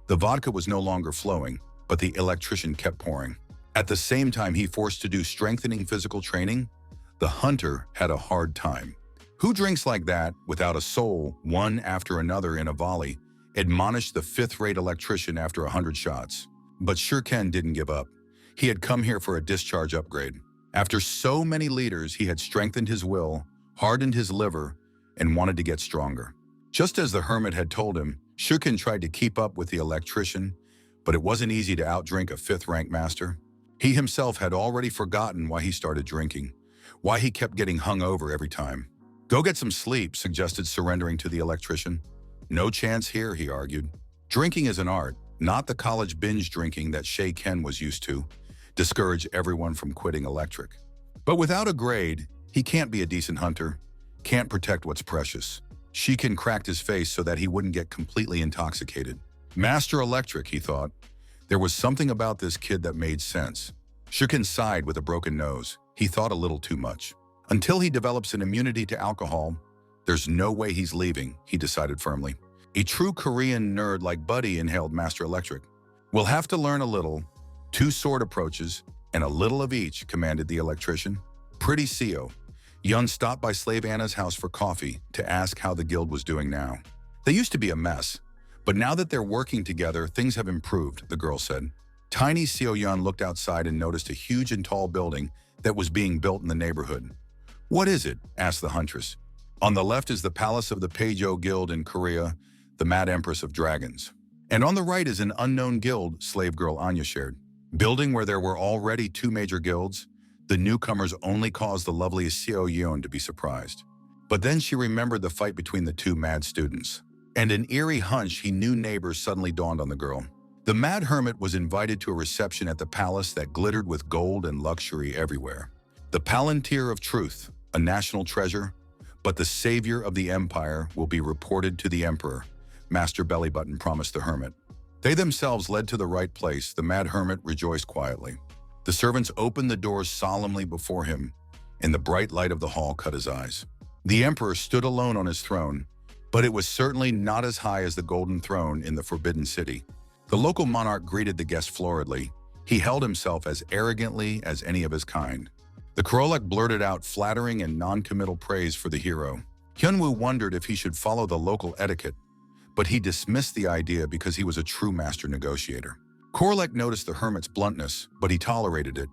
[SPEAKER 1] The vodka was no longer flowing, but the electrician kept pouring. At the same time he forced to do strengthening physical training, the hunter had a hard time. "Who drinks like that, without a soul, one after another in a volley?" admonished the fifth-rate electrician after 100 shots. But Shurken didn't give up. He had come here for a discharge upgrade. After so many liters, he had strengthened his will, hardened his liver, and wanted to get stronger. Just as the hermit had told him, Shurken tried to keep up with the electrician, but it wasn't easy to outdrink a fifth-rank master. He himself had already forgotten why he started drinking, why he kept getting hung over every time. "Go get some sleep," suggested surrendering to the electrician. "No chance here," he argued. Drinking is an art, not the college binge drinking that Shay Ken was used to, discourage everyone from quitting electric. But without a grade, he can't be a decent hunter, can't protect what's precious. Shiken cracked his face so that he wouldn't get completely intoxicated. Master Electric, he thought. There was something about this kid that made sense. Shiken sighed with a broken nose. He thought a little too much. Until he develops an immunity to alcohol, there's no way he's leaving, he decided firmly. A true Korean nerd like Buddy, inhaled Master Electric. "We'll have to learn a little. 2 sword approaches, And a little of each, commanded the electrician. Pretty CO. Yun stopped by Slave Anna's house for coffee to ask how the guild was doing now. They used to be a mess, but now that they're working together, things have improved, the girl said. Tiny Seo Yun looked outside and noticed a huge and tall building that was being built in the neighborhood. What is it? Asked the huntress. On the left is the palace of the Peijo Guild in Korea, the Mad Empress of Dragons. And on the right is an unknown guild, slave girl Anya shared. Building where there were already 2 major guilds, the newcomers only caused the lovely Seo Yun to be surprised. But then she remembered the fight between the 2 mad students. And an eerie hunch he knew neighbors suddenly dawned on the girl. The mad hermit was invited to a reception at the palace that glittered with gold and luxury everywhere. The Palantir of Truth, a national treasure, but the savior of the empire will be reported to the emperor, Master Bellybutton promised the hermit. They themselves led to the right place. The mad hermit rejoiced quietly. The servants opened the doors solemnly before him, and the bright light of the hall cut his eyes. The emperor stood alone on his throne, but it was certainly not as high as the golden throne in the Forbidden City. The local monarch greeted the guest floridly. He held himself as arrogantly as any of his kind. The Korolek blurted out flattering and non-committal praise for the hero. Hyunwoo wondered if he should follow the local etiquette, but he dismissed the idea because he was a true master negotiator. Korolek noticed the hermit's bluntness, but he tolerated it,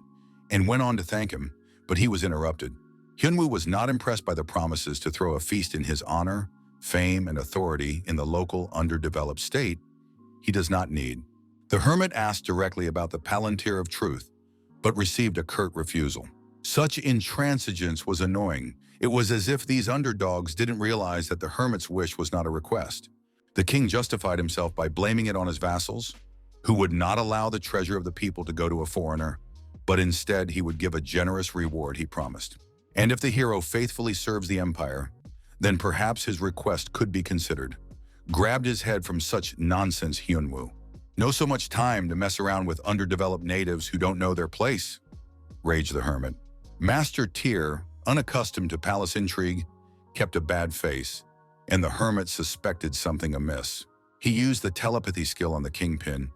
[SPEAKER 1] and went on to thank him, but he was interrupted. Hyunwoo was not impressed by the promises to throw a feast in his honor, fame, and authority in the local underdeveloped state he does not need. The hermit asked directly about the Palantir of Truth, but received a curt refusal. Such intransigence was annoying. It was as if these underdogs didn't realize that the hermit's wish was not a request. The king justified himself by blaming it on his vassals, who would not allow the treasure of the people to go to a foreigner, but instead he would give a generous reward he promised. And if the hero faithfully serves the empire, then perhaps his request could be considered. Grabbed his head from such nonsense, Hyunwoo. No so much time to mess around with underdeveloped natives who don't know their place, raged the hermit. Master Tyr, unaccustomed to palace intrigue, kept a bad face, and the hermit suspected something amiss. He used the telepathy skill on the kingpin.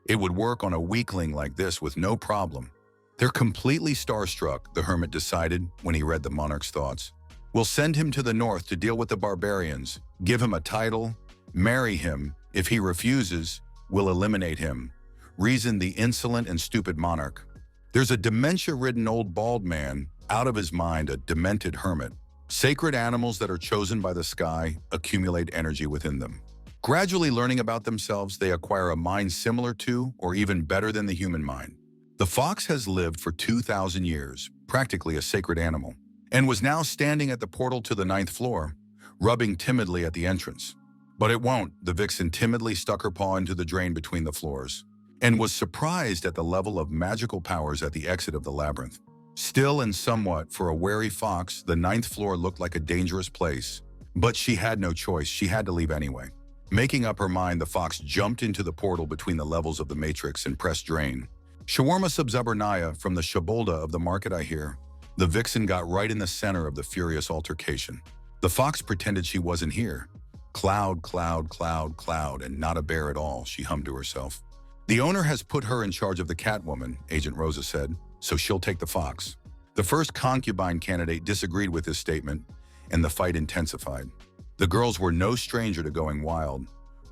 [SPEAKER 1] It would work on a weakling like this with no problem. They're completely starstruck, the hermit decided when he read the monarch's thoughts. We'll send him to the north to deal with the barbarians, give him a title, marry him. If he refuses, we'll eliminate him, reasoned the insolent and stupid monarch. There's a dementia-ridden old bald man, out of his mind, a demented hermit. Sacred animals that are chosen by the sky accumulate energy within them. Gradually learning about themselves, they acquire a mind similar to, or even better than the human mind. The fox has lived for 2,000 years, practically a sacred animal, and was now standing at the portal to the 9th floor, rubbing timidly at the entrance. But it won't. The vixen timidly stuck her paw into the drain between the floors, and was surprised at the level of magical powers at the exit of the labyrinth. Still and somewhat, for a wary fox, the 9th floor looked like a dangerous place. But she had no choice. She had to leave anyway. Making up her mind, the fox jumped into the portal between the levels of the matrix and pressed drain. Shawarma subzabernaya from the shabolda of the market, I hear. The vixen got right in the center of the furious altercation. The fox pretended she wasn't here. Cloud, cloud, cloud, cloud, and not a bear at all, she hummed to herself. The owner has put her in charge of the Catwoman, Agent Rosa said, so she'll take the fox. The first concubine candidate disagreed with this statement, and the fight intensified. The girls were no stranger to going wild,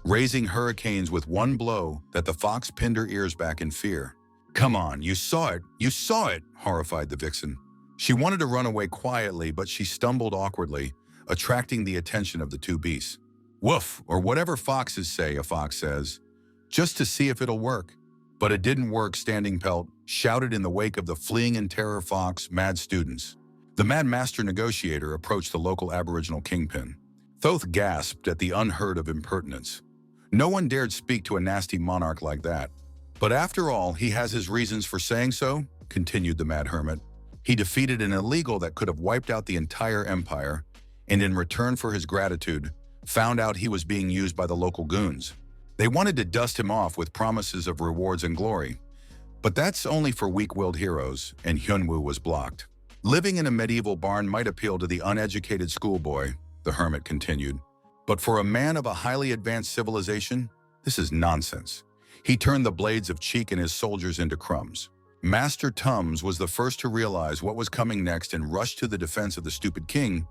[SPEAKER 1] raising hurricanes with one blow that the fox pinned her ears back in fear. Come on, you saw it, horrified the vixen. She wanted to run away quietly, but she stumbled awkwardly, attracting the attention of the 2 beasts. Woof, or whatever foxes say, a fox says, just to see if it'll work. But it didn't work, Standing Pelt shouted in the wake of the fleeing in terror fox mad students. The mad master negotiator approached the local aboriginal kingpin. Thoth gasped at the unheard of impertinence. No one dared speak to a nasty monarch like that. But after all, he has his reasons for saying so, continued the mad hermit. He defeated an illegal that could have wiped out the entire empire, and in return for his gratitude, found out he was being used by the local goons. They wanted to dust him off with promises of rewards and glory. But that's only for weak-willed heroes, and Hyunwoo was blocked. Living in a medieval barn might appeal to the uneducated schoolboy, the hermit continued. But for a man of a highly advanced civilization, this is nonsense. He turned the blades of cheek and his soldiers into crumbs. Master Tums was the first to realize what was coming next and rushed to the defense of the stupid king.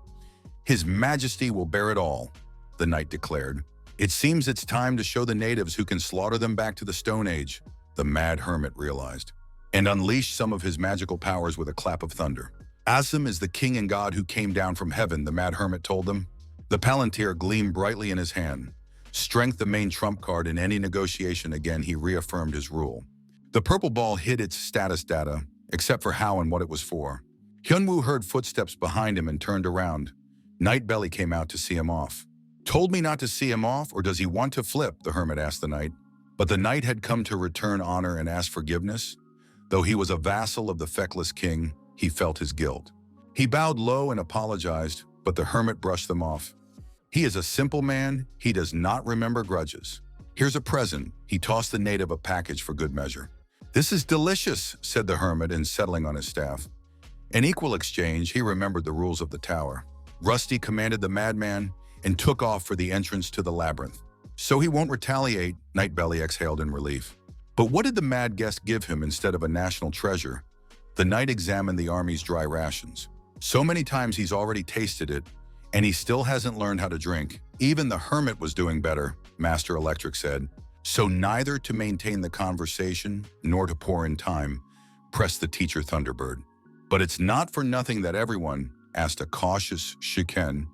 [SPEAKER 1] "His Majesty will bear it all," the knight declared. "It seems it's time to show the natives who can slaughter them back to the Stone Age," the mad hermit realized, and unleashed some of his magical powers with a clap of thunder. "Asum is the king and god who came down from heaven," the mad hermit told them. The palantir gleamed brightly in his hand. Strength the main trump card in any negotiation. Again, he reaffirmed his rule. The purple ball hid its status data, except for how and what it was for. Hyunwoo heard footsteps behind him and turned around. Night Belly came out to see him off. "Told me not to see him off, or does he want to flip?" the hermit asked the knight. But the knight had come to return honor and ask forgiveness. Though he was a vassal of the feckless king, he felt his guilt. He bowed low and apologized, but the hermit brushed them off. "He is a simple man. He does not remember grudges. Here's a present." He tossed the native a package for good measure. "This is delicious," said the hermit, and settling on his staff. In equal exchange, he remembered the rules of the tower. Rusty commanded the madman and took off for the entrance to the labyrinth. "So he won't retaliate," Night Belly exhaled in relief. But what did the mad guest give him instead of a national treasure? The knight examined the army's dry rations. "So many times he's already tasted it, and he still hasn't learned how to drink. Even the hermit was doing better," Master Electric said. "So neither to maintain the conversation nor to pour in time," pressed the teacher Thunderbird. "But it's not for nothing that everyone," asked a cautious Shiken,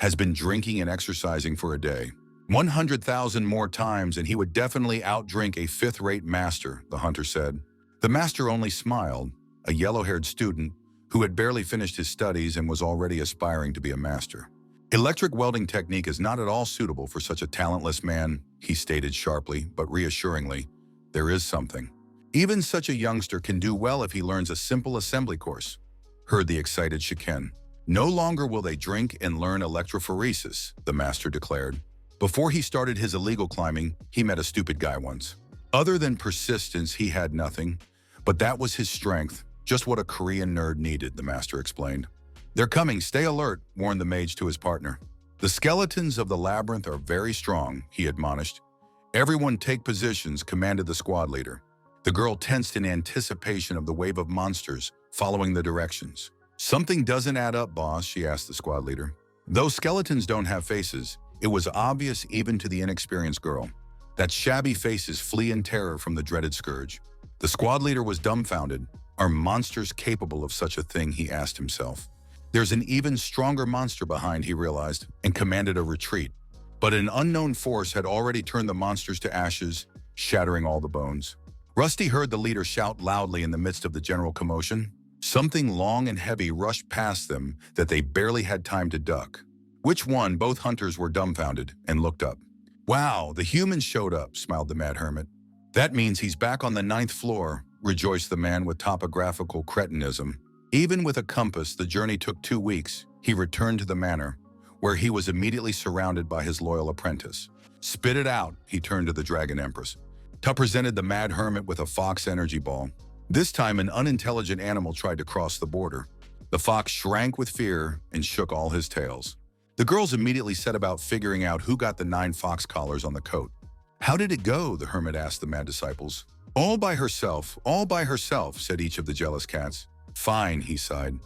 [SPEAKER 1] "has been drinking and exercising for a day. 100,000 more times and he would definitely outdrink a fifth-rate master," the hunter said. The master only smiled, a yellow-haired student who had barely finished his studies and was already aspiring to be a master. "Electric welding technique is not at all suitable for such a talentless man," he stated sharply but reassuringly. "There is something. Even such a youngster can do well if he learns a simple assembly course," heard the excited Shiken. "No longer will they drink and learn electrophoresis," the master declared. Before he started his illegal climbing, he met a stupid guy once. Other than persistence, he had nothing, but that was his strength, just what a Korean nerd needed, the master explained. "They're coming, stay alert," warned the mage to his partner. "The skeletons of the labyrinth are very strong," he admonished. "Everyone take positions," commanded the squad leader. The girl tensed in anticipation of the wave of monsters following the directions. "Something doesn't add up, boss," she asked the squad leader. Those skeletons don't have faces. It was obvious even to the inexperienced girl. That shabby faces flee in terror from the dreaded scourge. The squad leader was dumbfounded. Are monsters capable of such a thing, he asked himself. There's an even stronger monster behind, he realized, and commanded a retreat. But an unknown force had already turned the monsters to ashes, shattering all the bones. Rusty heard the leader shout loudly in the midst of the general commotion. Something long and heavy rushed past them that they barely had time to duck. Which one? Both hunters were dumbfounded and looked up. "Wow, the humans showed up," smiled the mad hermit. "That means he's back on the 9th floor," rejoiced the man with topographical cretinism. Even with a compass, the journey took 2 weeks. He returned to the manor, where he was immediately surrounded by his loyal apprentice. "Spit it out," he turned to the Dragon Empress. Ta presented the mad hermit with a fox energy ball. This time, an unintelligent animal tried to cross the border. The fox shrank with fear and shook all his tails. The girls immediately set about figuring out who got the 9 fox collars on the coat. "How did it go?" the hermit asked the mad disciples. All by herself," said each of the jealous cats. "Fine," he sighed.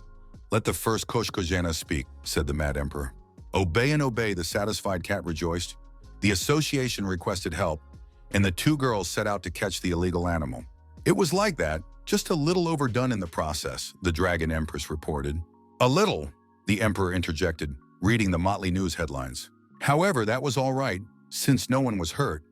[SPEAKER 1] "Let the first Koshkojana speak," said the mad emperor. "Obey and obey," the satisfied cat rejoiced. The association requested help, and the 2 girls set out to catch the illegal animal. "It was like that, just a little overdone in the process," the Dragon Empress reported. "A little," the emperor interjected, reading the motley news headlines. "However, that was all right, since no one was hurt."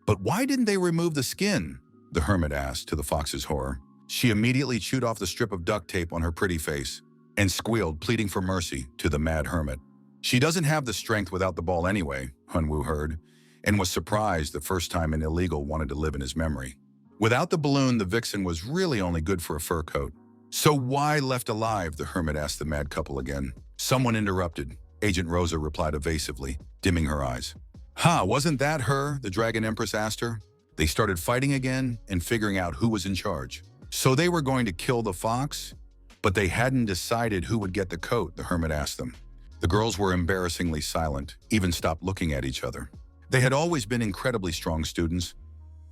[SPEAKER 1] "But why didn't they remove the skin?" the hermit asked, to the fox's horror. She immediately chewed off the strip of duct tape on her pretty face and squealed, pleading for mercy, to the mad hermit. "She doesn't have the strength without the ball anyway," Hunwoo heard, and was surprised the first time an illegal wanted to live in his memory. Without the balloon, the vixen was really only good for a fur coat. "So why left alive?" the hermit asked the mad couple again. Someone interrupted. Agent Rosa replied evasively, dimming her eyes. "Ha, wasn't that her?" the Dragon Empress asked her. They started fighting again and figuring out who was in charge. "So they were going to kill the fox? But they hadn't decided who would get the coat?" the hermit asked them. The girls were embarrassingly silent, even stopped looking at each other. They had always been incredibly strong students.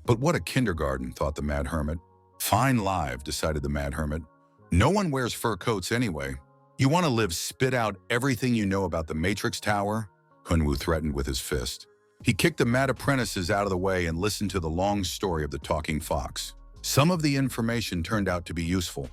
[SPEAKER 1] But what a kindergarten, thought the mad hermit. Fine live, decided the Mad Hermit. No one wears fur coats anyway. You want to live, spit out everything you know about the Matrix Tower? Hunwoo threatened with his fist. He kicked the mad apprentices out of the way and listened to the long story of the talking fox. Some of the information turned out to be useful.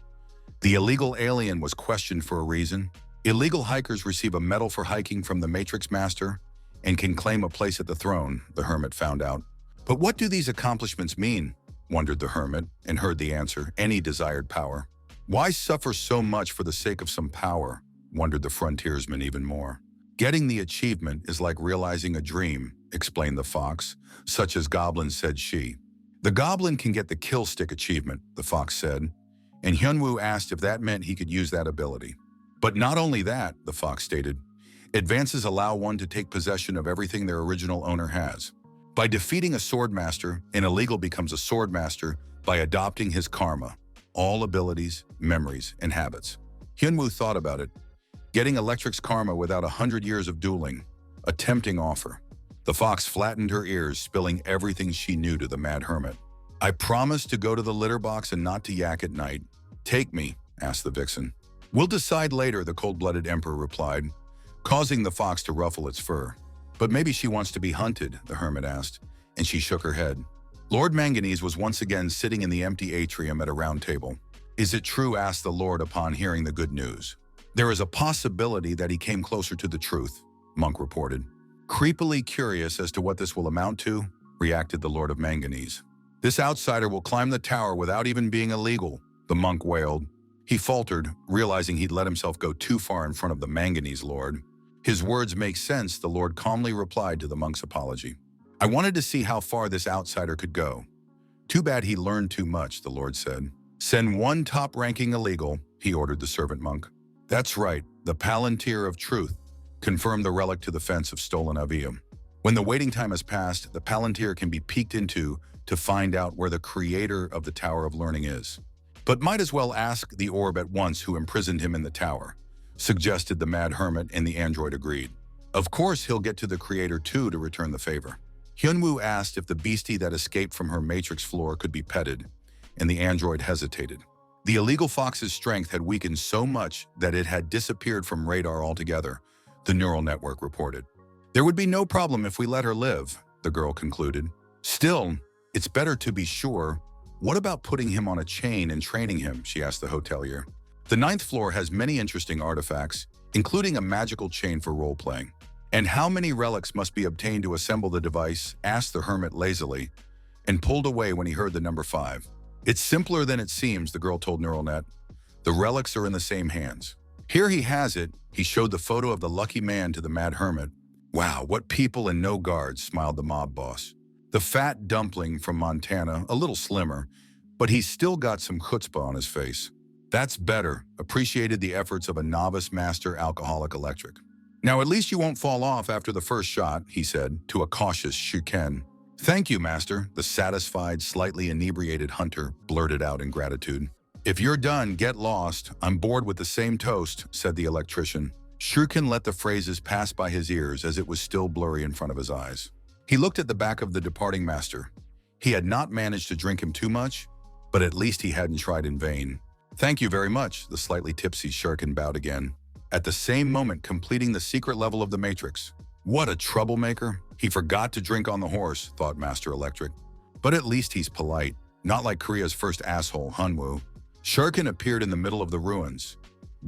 [SPEAKER 1] The illegal alien was questioned for a reason. Illegal hikers receive a medal for hiking from the Matrix Master and can claim a place at the throne, the Hermit found out. But what do these accomplishments mean? Wondered the Hermit, and heard the answer: any desired power. Why suffer so much for the sake of some power? Wondered the frontiersman even more. Getting the achievement is like realizing a dream, explained the fox, such as Goblin, said she. The goblin can get the kill stick achievement, the fox said, and Hyunwoo asked if that meant he could use that ability. But not only that, the fox stated, advances allow one to take possession of everything their original owner has. By defeating a swordmaster, an illegal becomes a swordmaster by adopting his karma, all abilities, memories, and habits. Hyunwoo thought about it. Getting Electric's karma without 100 years of dueling, a tempting offer. The fox flattened her ears, spilling everything she knew to the Mad Hermit. I promised to go to the litter box and not to yak at night. Take me, asked the vixen. We'll decide later, the cold-blooded emperor replied, causing the fox to ruffle its fur. But maybe she wants to be hunted, the hermit asked, and she shook her head. Lord Manganese was once again sitting in the empty atrium at a round table. Is it true? Asked the Lord upon hearing the good news. There is a possibility that he came closer to the truth, Monk reported. Creepily curious as to what this will amount to, reacted the Lord of Manganese. This outsider will climb the tower without even being illegal, the monk wailed. He faltered, realizing he'd let himself go too far in front of the Manganese Lord. His words make sense, the Lord calmly replied to the monk's apology. I wanted to see how far this outsider could go. Too bad he learned too much, the Lord said. Send one top-ranking illegal, he ordered the servant monk. That's right, the Palantir of Truth, confirmed the relic to the fence of stolen Avium. When the waiting time has passed, the Palantir can be peeked into to find out where the creator of the Tower of Learning is. But might as well ask the orb at once who imprisoned him in the tower, suggested the Mad Hermit, and the android agreed. Of course he'll get to the creator too to return the favor. Hyunwoo asked if the beastie that escaped from her matrix floor could be petted, and the android hesitated. The illegal fox's strength had weakened so much that it had disappeared from radar altogether, the neural network reported. There would be no problem if we let her live, the girl concluded. Still, it's better to be sure. What about putting him on a chain and training him, she asked the hotelier. The 9th floor has many interesting artifacts, including a magical chain for role-playing. And how many relics must be obtained to assemble the device, asked the hermit lazily, and pulled away when he heard the number 5. It's simpler than it seems, the girl told NeuralNet. The relics are in the same hands. Here he has it, he showed the photo of the lucky man to the Mad Hermit. Wow, what people and no guards, smiled the mob boss. The fat dumpling from Montana, a little slimmer, but he's still got some chutzpah on his face. That's better, appreciated the efforts of a novice master alcoholic electric. Now at least you won't fall off after the first shot, he said, to a cautious Shuken. Thank you, master, the satisfied, slightly inebriated hunter blurted out in gratitude. If you're done, get lost. I'm bored with the same toast, said the electrician. Shuken let the phrases pass by his ears as it was still blurry in front of his eyes. He looked at the back of the departing master. He had not managed to drink him too much, but at least he hadn't tried in vain. Thank you very much, the slightly tipsy Shuriken bowed again, at the same moment completing the secret level of the Matrix. What a troublemaker. He forgot to drink on the horse, thought Master Electric. But at least he's polite, not like Korea's first asshole, Hunwoo. Shuriken appeared in the middle of the ruins.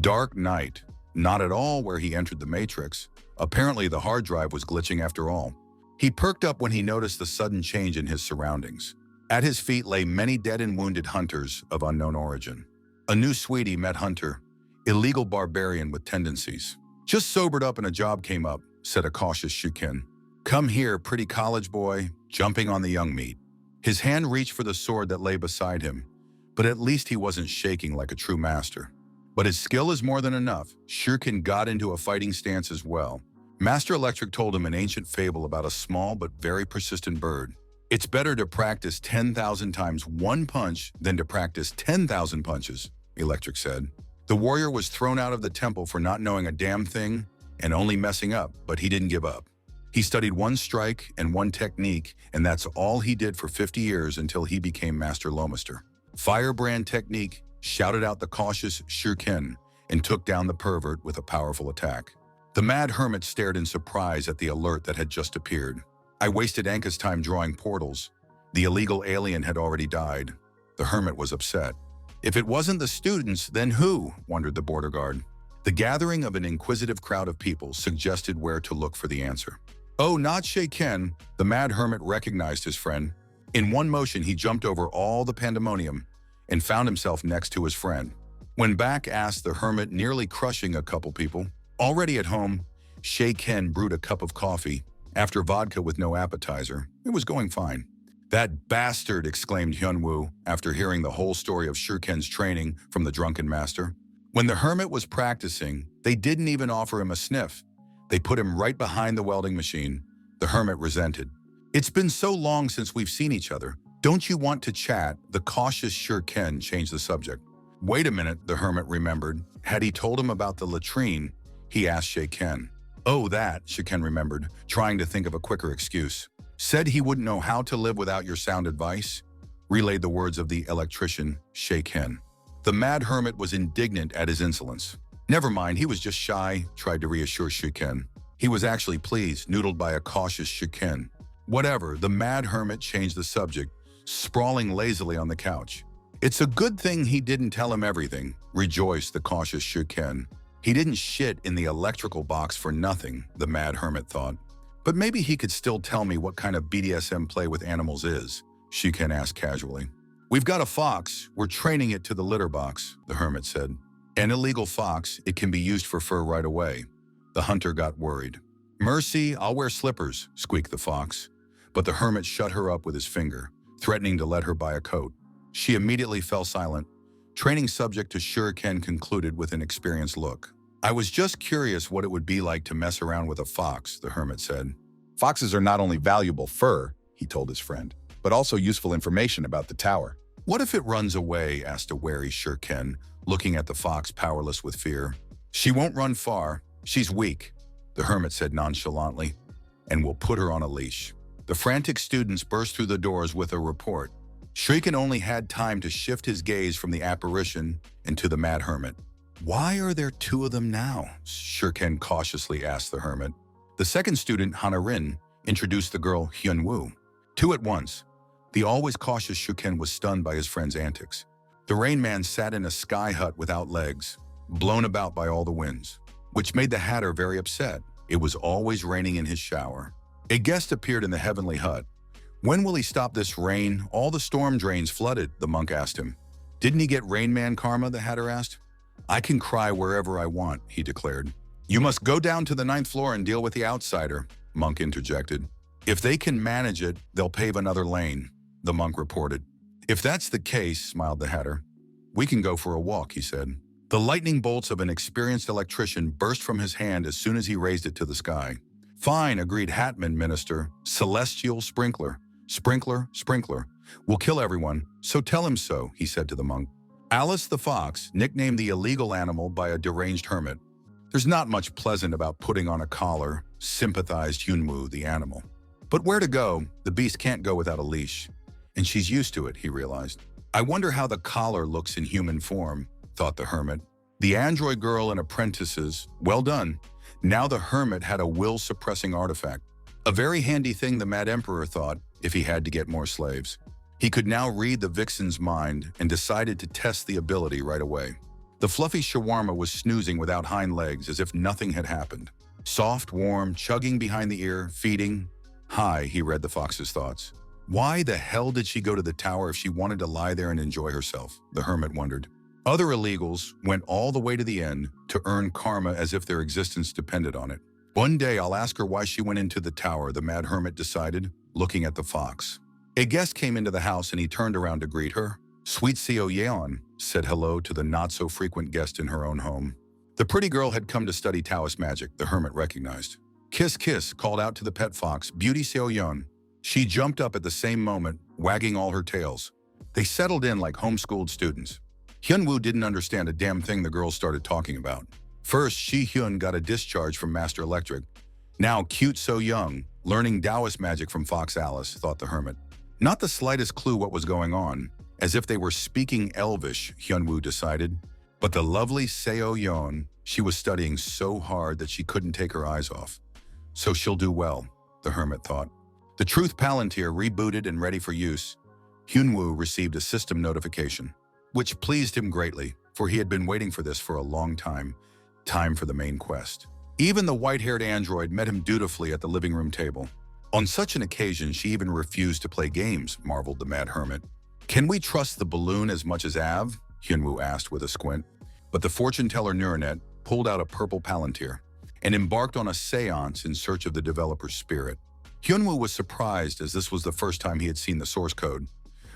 [SPEAKER 1] Dark night, not at all where he entered the Matrix. Apparently the hard drive was glitching after all. He perked up when he noticed the sudden change in his surroundings. At his feet lay many dead and wounded hunters of unknown origin. A new sweetie met Hunter, illegal barbarian with tendencies. Just sobered up and a job came up, said a cautious Shuken. Come here, pretty college boy, jumping on the young meat. His hand reached for the sword that lay beside him, but at least he wasn't shaking like a true master. But his skill is more than enough. Shuken got into a fighting stance as well. Master Electric told him an ancient fable about a small but very persistent bird. It's better to practice 10,000 times one punch than to practice 10,000 punches, Electric said. The warrior was thrown out of the temple for not knowing a damn thing and only messing up, but he didn't give up. He studied one strike and one technique, and that's all he did for 50 years until he became Master Lomister. Firebrand technique shouted out the cautious shuriken and took down the pervert with a powerful attack. The mad hermit stared in surprise at the alert that had just appeared. I wasted Anka's time drawing portals. The illegal alien had already died. The hermit was upset. If it wasn't the students, then who? Wondered the border guard. The gathering of an inquisitive crowd of people suggested where to look for the answer. Oh, not Sheiken. The mad hermit recognized his friend. In one motion, he jumped over all the pandemonium and found himself next to his friend. When back asked the hermit, nearly crushing a couple people. Already at home, Sheiken brewed a cup of coffee. After vodka with no appetizer, it was going fine. That bastard, exclaimed Hyunwoo after hearing the whole story of Shuriken's training from the drunken master. When the hermit was practicing, they didn't even offer him a sniff. They put him right behind the welding machine. The hermit resented. It's been so long since we've seen each other. Don't you want to chat? The cautious Shuriken changed the subject. Wait a minute, the hermit remembered. Had he told him about the latrine, he asked Sheiken. Oh, that, Sheiken remembered, trying to think of a quicker excuse. Said he wouldn't know how to live without your sound advice? Relayed the words of the electrician, Sheiken. The mad hermit was indignant at his insolence. Never mind, he was just shy, tried to reassure Sheiken. He was actually pleased, noodled by a cautious Sheiken. Whatever, the mad hermit changed the subject, sprawling lazily on the couch. It's a good thing he didn't tell him everything, rejoiced the cautious Sheiken. He didn't shit in the electrical box for nothing, the mad hermit thought. But maybe he could still tell me what kind of BDSM play with animals is, Sheiken asked casually. We've got a fox, we're training it to the litter box, the hermit said. An illegal fox, it can be used for fur right away. The hunter got worried. Mercy, I'll wear slippers, squeaked the fox. But the hermit shut her up with his finger, threatening to let her buy a coat. She immediately fell silent. Training subject to Shuriken concluded with an experienced look. I was just curious what it would be like to mess around with a fox, the hermit said.
[SPEAKER 2] Foxes are not only valuable fur, he told his friend, but also useful information about the tower.
[SPEAKER 1] What if it runs away, asked a wary Shuriken, looking at the fox powerless with fear. She won't run far. She's weak, the hermit said nonchalantly, and we'll put her on a leash. The frantic students burst through the doors with a report. Shuriken only had time to shift his gaze from the apparition into the mad hermit. Why are there two of them now? Shuriken cautiously asked the hermit. The second student, Hanarin, introduced the girl Hyunwoo. Two at once. The always cautious Shuriken was stunned by his friend's antics. The Rain Man sat in a sky hut without legs, blown about by all the winds, which made the Hatter very upset. It was always raining in his shower. A guest appeared in the heavenly hut. When will he stop this rain? All the storm drains flooded, the monk asked him. Didn't he get Rain Man karma, the Hatter asked. I can cry wherever I want, he declared. You must go down to the 9th floor and deal with the outsider, Monk interjected. If they can manage it, they'll pave another lane, the monk reported. If that's the case, smiled the Hatter, we can go for a walk, he said. The lightning bolts of an experienced electrician burst from his hand as soon as he raised it to the sky. Fine, agreed Hatman Minister. Celestial sprinkler. Sprinkler, sprinkler. We'll kill everyone, so tell him so, he said to the monk. Alice the fox, nicknamed the illegal animal by a deranged hermit. There's not much pleasant about putting on a collar, sympathized Hyunwoo, the animal. But where to go? The beast can't go without a leash. And she's used to it, he realized. I wonder how the collar looks in human form, thought the hermit. The android girl and apprentices, well done. Now the hermit had a will-suppressing artifact. A very handy thing, the Mad Emperor thought, if he had to get more slaves. He could now read the vixen's mind and decided to test the ability right away. The fluffy shawarma was snoozing without hind legs as if nothing had happened. Soft, warm, chugging behind the ear, feeding. Hi, he read the fox's thoughts. Why the hell did she go to the tower if she wanted to lie there and enjoy herself? The hermit wondered. Other illegals went all the way to the end to earn karma as if their existence depended on it. One day I'll ask her why she went into the tower, the mad hermit decided, looking at the fox. A guest came into the house and he turned around to greet her. Sweet Seo Yeon said hello to the not-so-frequent guest in her own home. The pretty girl had come to study Taoist magic, the hermit recognized. Kiss, kiss, called out to the pet fox, Beauty Seo Yeon. She jumped up at the same moment, wagging all her tails. They settled in like homeschooled students. Hyunwoo didn't understand a damn thing the girls started talking about. First, Shi-hyun got a discharge from Master Electric. Now, cute so young, learning Taoist magic from Fox Alice, thought the hermit. Not the slightest clue what was going on, as if they were speaking Elvish, Hyunwoo decided. But the lovely Seo Yeon, she was studying so hard that she couldn't take her eyes off. So she'll do well, the hermit thought. The Truth Palantir rebooted and ready for use. Hyunwoo received a system notification, which pleased him greatly, for he had been waiting for this for a long time. Time for the main quest. Even the white-haired android met him dutifully at the living room table. On such an occasion, she even refused to play games, marveled the mad hermit. Can we trust the balloon as much as Av? Hyunwoo asked with a squint. But the fortune-teller Neuronet pulled out a purple palantir and embarked on a seance in search of the developer's spirit. Hyunwoo was surprised as this was the first time he had seen the source code.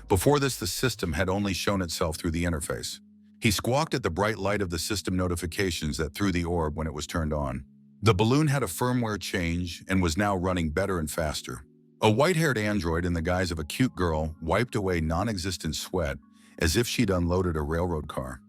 [SPEAKER 1] Before this, the system had only shown itself through the interface. He squawked at the bright light of the system notifications that threw the orb when it was turned on. The balloon had a firmware change and was now running better and faster. A white-haired android in the guise of a cute girl wiped away non-existent sweat as if she'd unloaded a railroad car.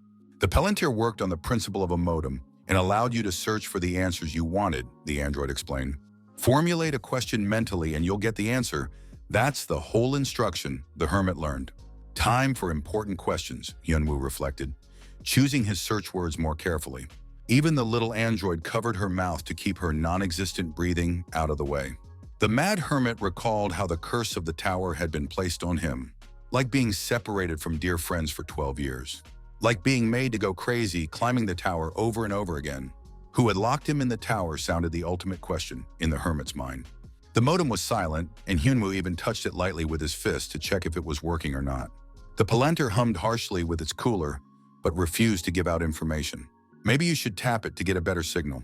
[SPEAKER 1] The Palantir worked on the principle of a modem and allowed you to search for the answers you wanted, the android explained. Formulate a question mentally and you'll get the answer. That's the whole instruction, the hermit learned. Time for important questions, Hyunwoo reflected, choosing his search words more carefully. Even the little android covered her mouth to keep her non-existent breathing out of the way. The mad hermit recalled how the curse of the tower had been placed on him, like being separated from dear friends for 12 years, like being made to go crazy climbing the tower over and over again. Who had locked him in the tower sounded the ultimate question in the hermit's mind. The modem was silent, and Hyunwoo even touched it lightly with his fist to check if it was working or not. The Palantir hummed harshly with its cooler, but refused to give out information. Maybe you should tap it to get a better signal.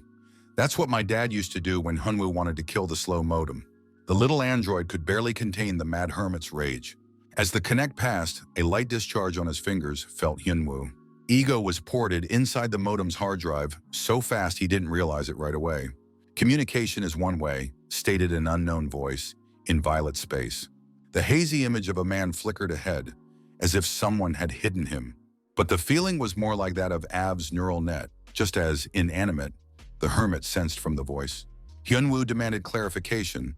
[SPEAKER 1] That's what my dad used to do when Hyunwoo wanted to kill the slow modem. The little android could barely contain the mad hermit's rage. As the connect passed, a light discharge on his fingers felt Hyunwoo. Ego was ported inside the modem's hard drive so fast he didn't realize it right away. Communication is one way, stated an unknown voice, in violet space. The hazy image of a man flickered ahead, as if someone had hidden him. But the feeling was more like that of Av's neural net, just as inanimate, the hermit sensed from the voice. Hyunwoo demanded clarification,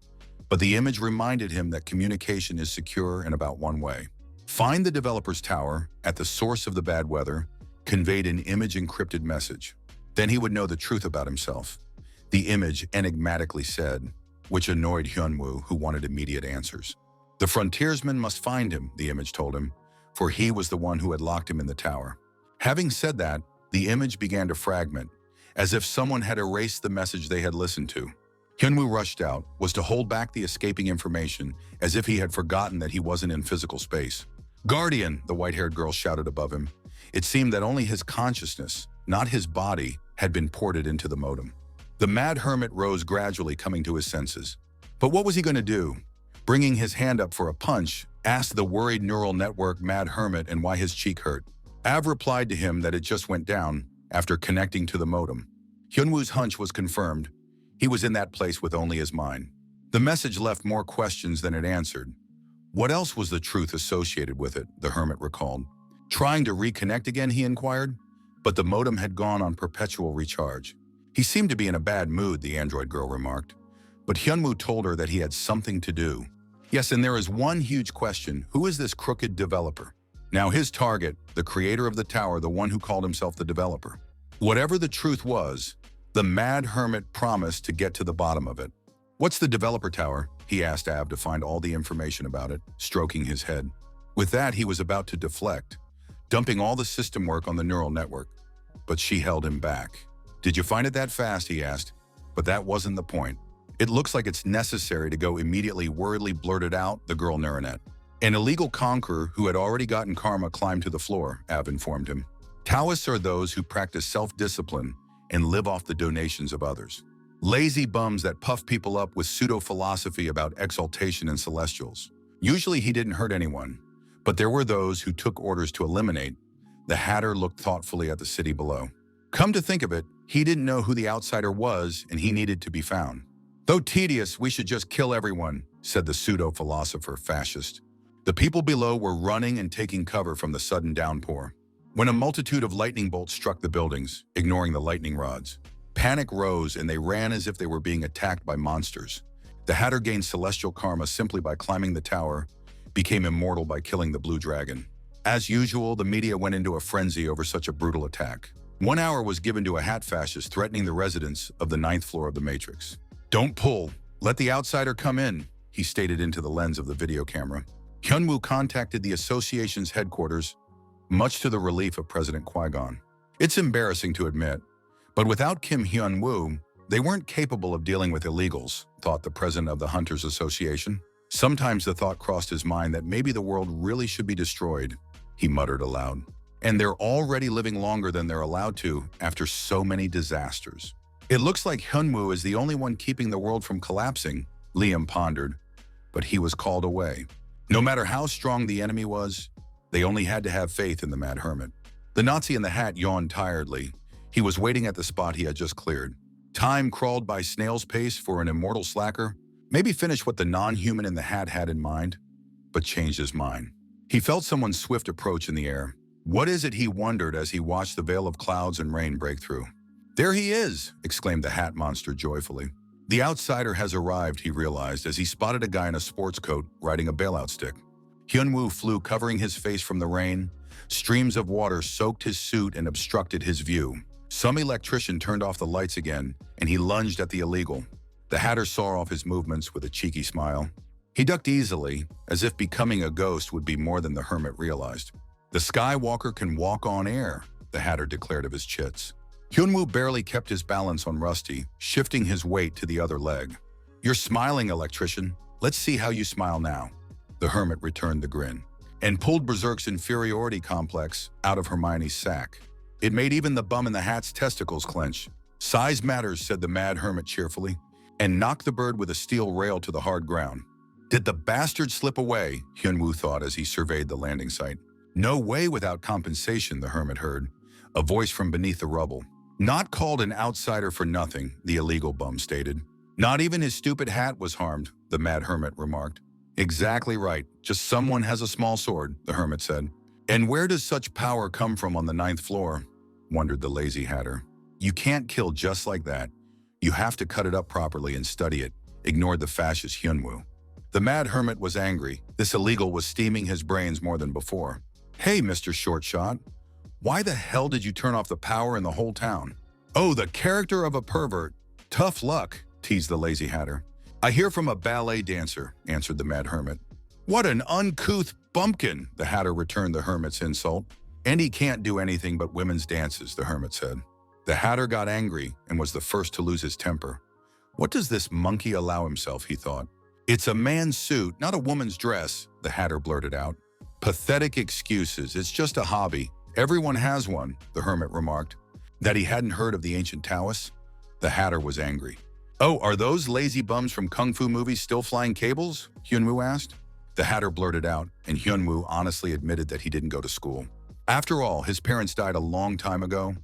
[SPEAKER 1] but the image reminded him that communication is secure in about one way. Find the developer's tower at the source of the bad weather, conveyed an image-encrypted message. Then he would know the truth about himself. The image enigmatically said, which annoyed Hyunwoo, who wanted immediate answers. The frontiersman must find him, the image told him, for he was the one who had locked him in the tower. Having said that, the image began to fragment, as if someone had erased the message they had listened to. Hyunwoo rushed out, was to hold back the escaping information, as if he had forgotten that he wasn't in physical space. "Guardian," the white-haired girl shouted above him. It seemed that only his consciousness, not his body, had been ported into the modem. The mad hermit rose gradually, coming to his senses. But what was he going to do? Bringing his hand up for a punch, asked the worried neural network mad hermit and why his cheek hurt. Av replied to him that it just went down after connecting to the modem. Hyunwoo's hunch was confirmed. He was in that place with only his mind. The message left more questions than it answered. What else was the truth associated with it, the hermit recalled. Trying to reconnect again, he inquired, but the modem had gone on perpetual recharge. He seemed to be in a bad mood, the android girl remarked. But Hyunwoo told her that he had something to do. Yes, and there is one huge question. Who is this crooked developer? Now his target, the creator of the tower, the one who called himself the developer. Whatever the truth was, the mad hermit promised to get to the bottom of it. What's the developer tower? He asked Av to find all the information about it, stroking his head. With that, he was about to deflect, dumping all the system work on the neural network. But she held him back. Did you find it that fast? He asked. But that wasn't the point. It looks like it's necessary to go immediately, worriedly blurted out the girl Neuronet. An illegal conqueror who had already gotten karma climbed to the floor, Av informed him. Taoists are those who practice self-discipline and live off the donations of others. Lazy bums that puff people up with pseudo-philosophy about exaltation and celestials. Usually he didn't hurt anyone, but there were those who took orders to eliminate. The Hatter looked thoughtfully at the city below. Come to think of it, he didn't know who the outsider was and he needed to be found. Though tedious, we should just kill everyone, said the pseudo-philosopher fascist. The people below were running and taking cover from the sudden downpour. When a multitude of lightning bolts struck the buildings, ignoring the lightning rods, panic rose and they ran as if they were being attacked by monsters. The Hatter gained celestial karma simply by climbing the tower, became immortal by killing the blue dragon. As usual, the media went into a frenzy over such a brutal attack. 1 hour was given to a hat fascist threatening the residents of the 9th floor of the Matrix. "Don't pull. Let the outsider come in," he stated into the lens of the video camera. Hyunwoo contacted the association's headquarters, much to the relief of President Qui-Gon. It's embarrassing to admit, but without Kim Hyunwoo, they weren't capable of dealing with illegals, thought the president of the Hunters Association. Sometimes the thought crossed his mind that maybe the world really should be destroyed, he muttered aloud. And they're already living longer than they're allowed to after so many disasters. It looks like Hyunwoo is the only one keeping the world from collapsing, Liam pondered, but he was called away. No matter how strong the enemy was, they only had to have faith in the Mad Hermit. The Nazi in the hat yawned tiredly. He was waiting at the spot he had just cleared. Time crawled by snail's pace for an immortal slacker. Maybe finish what the non-human in the hat had in mind, but changed his mind. He felt someone's swift approach in the air. What is it, he wondered as he watched the veil of clouds and rain break through. "There he is!" exclaimed the hat monster joyfully. The outsider has arrived, he realized as he spotted a guy in a sports coat riding a bailout stick. Hyunwoo flew, covering his face from the rain. Streams of water soaked his suit and obstructed his view. Some electrician turned off the lights again, and he lunged at the illegal. The hatter saw off his movements with a cheeky smile. He ducked easily, as if becoming a ghost would be more than the hermit realized. "The Skywalker can walk on air," the hatter declared of his chits. Hyunwoo barely kept his balance on Rusty, shifting his weight to the other leg. "You're smiling, electrician. Let's see how you smile now." The hermit returned the grin, and pulled Berserk's inferiority complex out of Hermione's sack. It made even the bum in the hat's testicles clench. "Size matters," said the mad hermit cheerfully, and knocked the bird with a steel rail to the hard ground. "Did the bastard slip away?" Hyunwoo thought as he surveyed the landing site. "No way without compensation," the hermit heard, a voice from beneath the rubble. "Not called an outsider for nothing," the illegal bum stated. "Not even his stupid hat was harmed," the mad hermit remarked. "Exactly right. Just someone has a small sword," the hermit said. "And where does such power come from on the 9th floor?" wondered the lazy hatter. "You can't kill just like that. You have to cut it up properly and study it," ignored the fascist Hyunwoo. The mad hermit was angry. This illegal was steaming his brains more than before. "Hey, Mr. Shortshot. Why the hell did you turn off the power in the whole town?" "Oh, the character of a pervert. Tough luck," teased the lazy hatter. "I hear from a ballet dancer," answered the mad hermit. "What an uncouth bumpkin," the hatter returned the hermit's insult. "And he can't do anything but women's dances," the hermit said. The hatter got angry and was the first to lose his temper. "What does this monkey allow himself?" he thought. "It's a man's suit, not a woman's dress," the hatter blurted out. "Pathetic excuses. It's just a hobby. Everyone has one," the hermit remarked. That he hadn't heard of the ancient Taoists? The hatter was angry. "Oh, are those lazy bums from Kung Fu movies still flying cables?" Hyunwoo asked. The hatter blurted out, and Hyunwoo honestly admitted that he didn't go to school. After all, his parents died a long time ago,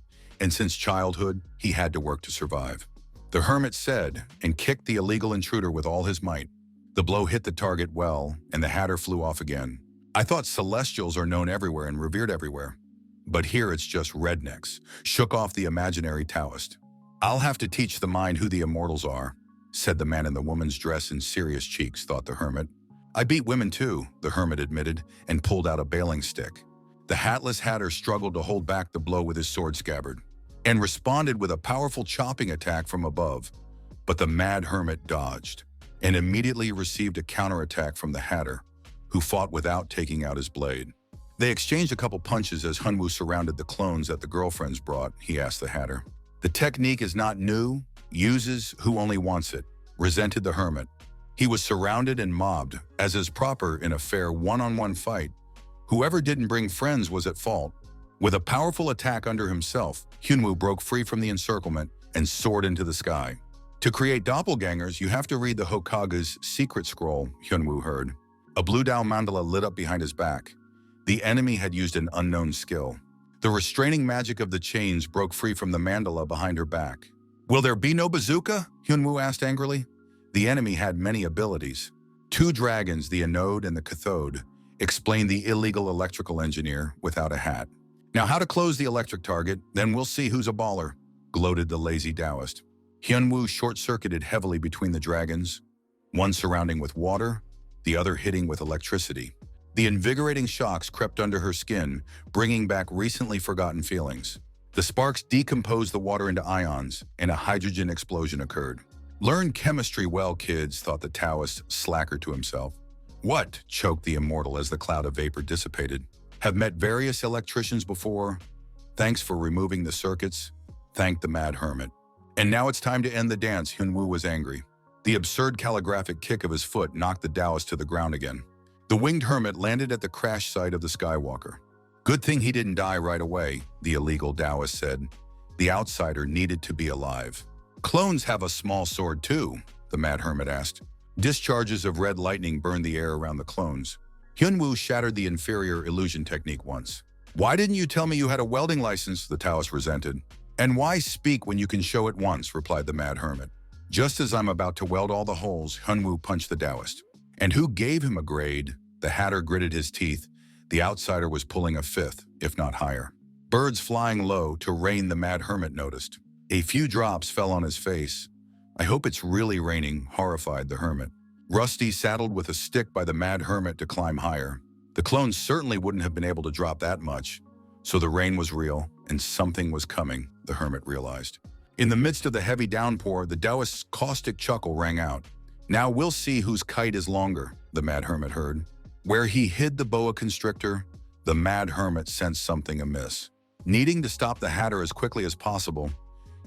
[SPEAKER 1] and since childhood, he had to work to survive. The hermit said, and kicked the illegal intruder with all his might. The blow hit the target well, and the hatter flew off again. "I thought celestials are known everywhere and revered everywhere. But here it's just rednecks," shook off the imaginary Taoist. "I'll have to teach the mind who the immortals are," said the man in the woman's dress in serious cheeks, thought the hermit. "I beat women too," the hermit admitted, and pulled out a bailing stick. The hatless hatter struggled to hold back the blow with his sword scabbard, and responded with a powerful chopping attack from above. But the mad hermit dodged, and immediately received a counterattack from the hatter, who fought without taking out his blade. They exchanged a couple punches as Hyunwoo surrounded the clones that the girlfriends brought, he asked the hatter. "The technique is not new, uses who only wants it," resented the hermit. He was surrounded and mobbed, as is proper in a fair one-on-one fight. Whoever didn't bring friends was at fault. With a powerful attack under himself, Hyunwoo broke free from the encirclement and soared into the sky. "To create doppelgangers, you have to read the Hokage's secret scroll," Hyunwoo heard. A blue Dao mandala lit up behind his back. The enemy had used an unknown skill. The restraining magic of the chains broke free from the mandala behind her back. "Will there be no bazooka?" Hyunwoo asked angrily. The enemy had many abilities. 2 dragons, the anode and the cathode, explained the illegal electrical engineer without a hat. "Now how to close the electric target, then we'll see who's a baller," gloated the lazy Taoist. Hyunwoo short-circuited heavily between the dragons, one surrounding with water, the other hitting with electricity. The invigorating shocks crept under her skin, bringing back recently forgotten feelings. The sparks decomposed the water into ions, and a hydrogen explosion occurred. Learn chemistry well, kids, thought the Taoist slacker to himself. What? Choked the immortal as the cloud of vapor dissipated. Have met various electricians before. Thanks for removing the circuits, thanked the mad hermit. And now it's time to end the dance, Hyunwoo was angry. The absurd calligraphic kick of his foot knocked the Taoist to the ground again. The winged hermit landed at the crash site of the Skywalker. Good thing he didn't die right away, the illegal Taoist said. The outsider needed to be alive. Clones have a small sword too, the mad hermit asked. Discharges of red lightning burned the air around the clones. Hyunwoo shattered the inferior illusion technique once. Why didn't you tell me you had a welding license, the Taoist resented. And why speak when you can show it once, replied the mad hermit. Just as I'm about to weld all the holes, Hyunwoo punched the Taoist. And who gave him a grade? The hatter gritted his teeth. The outsider was pulling a fifth, if not higher. Birds flying low to rain, the mad hermit noticed. A few drops fell on his face. I hope it's really raining, horrified the hermit. Rusty saddled with a stick by the mad hermit to climb higher. The clones certainly wouldn't have been able to drop that much. So the rain was real, and something was coming, the hermit realized. In the midst of the heavy downpour, the Taoist's caustic chuckle rang out. Now we'll see whose kite is longer, the mad hermit heard. Where he hid the boa constrictor, the mad hermit sensed something amiss. Needing to stop the hatter as quickly as possible,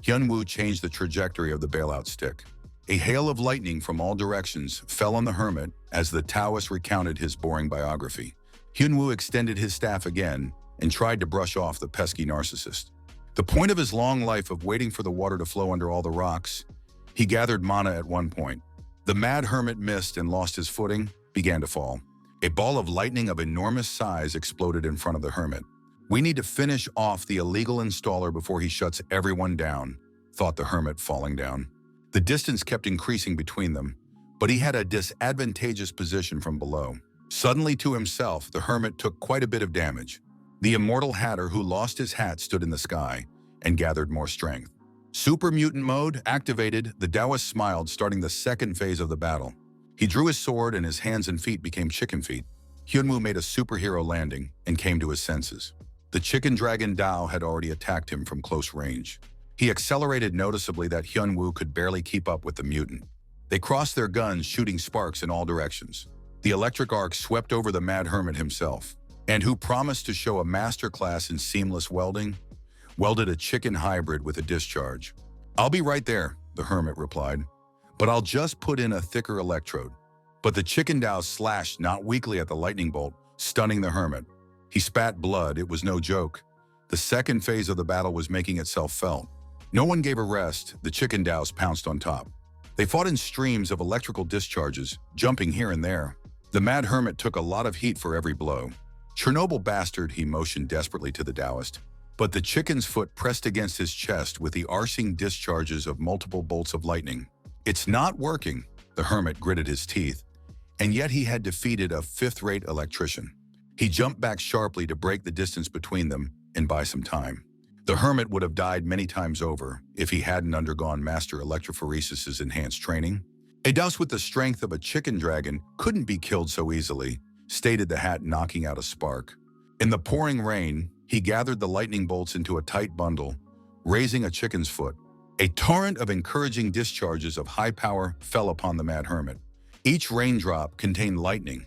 [SPEAKER 1] Hyunwoo changed the trajectory of the bailout stick. A hail of lightning from all directions fell on the hermit as the Taoist recounted his boring biography. Hyunwoo extended his staff again and tried to brush off the pesky narcissist. The point of his long life of waiting for the water to flow under all the rocks, he gathered mana at one point. The mad hermit missed and lost his footing, began to fall. A ball of lightning of enormous size exploded in front of the hermit. We need to finish off the illegal installer before he shuts everyone down, thought the hermit, falling down. The distance kept increasing between them, but he had a disadvantageous position from below. Suddenly to himself, the hermit took quite a bit of damage. The immortal hatter who lost his hat stood in the sky and gathered more strength. Super mutant mode activated, the Taoist smiled, starting the second phase of the battle. He drew his sword and his hands and feet became chicken feet. Hyunwoo made a superhero landing and came to his senses. The chicken dragon Dao had already attacked him from close range. He accelerated noticeably that Hyunwoo could barely keep up with the mutant. They crossed their guns, shooting sparks in all directions. The electric arc swept over the mad hermit himself, and who promised to show a masterclass in seamless welding, welded a chicken hybrid with a discharge. I'll be right there, the hermit replied, but I'll just put in a thicker electrode. But the chicken Dao slashed not weakly at the lightning bolt, stunning the hermit. He spat blood, it was no joke. The second phase of the battle was making itself felt. No one gave a rest, the chicken Daos pounced on top. They fought in streams of electrical discharges, jumping here and there. The mad hermit took a lot of heat for every blow. Chernobyl bastard, he motioned desperately to the Taoist. But the chicken's foot pressed against his chest with the arcing discharges of multiple bolts of lightning. It's not working, the hermit gritted his teeth, and yet he had defeated a fifth-rate electrician. He jumped back sharply to break the distance between them and buy some time. The hermit would have died many times over if he hadn't undergone Master Electrophoresis's enhanced training. A Daos with the strength of a chicken dragon couldn't be killed so easily, stated the hat, knocking out a spark. In the pouring rain, he gathered the lightning bolts into a tight bundle, raising a chicken's foot. A torrent of encouraging discharges of high power fell upon the mad hermit. Each raindrop contained lightning,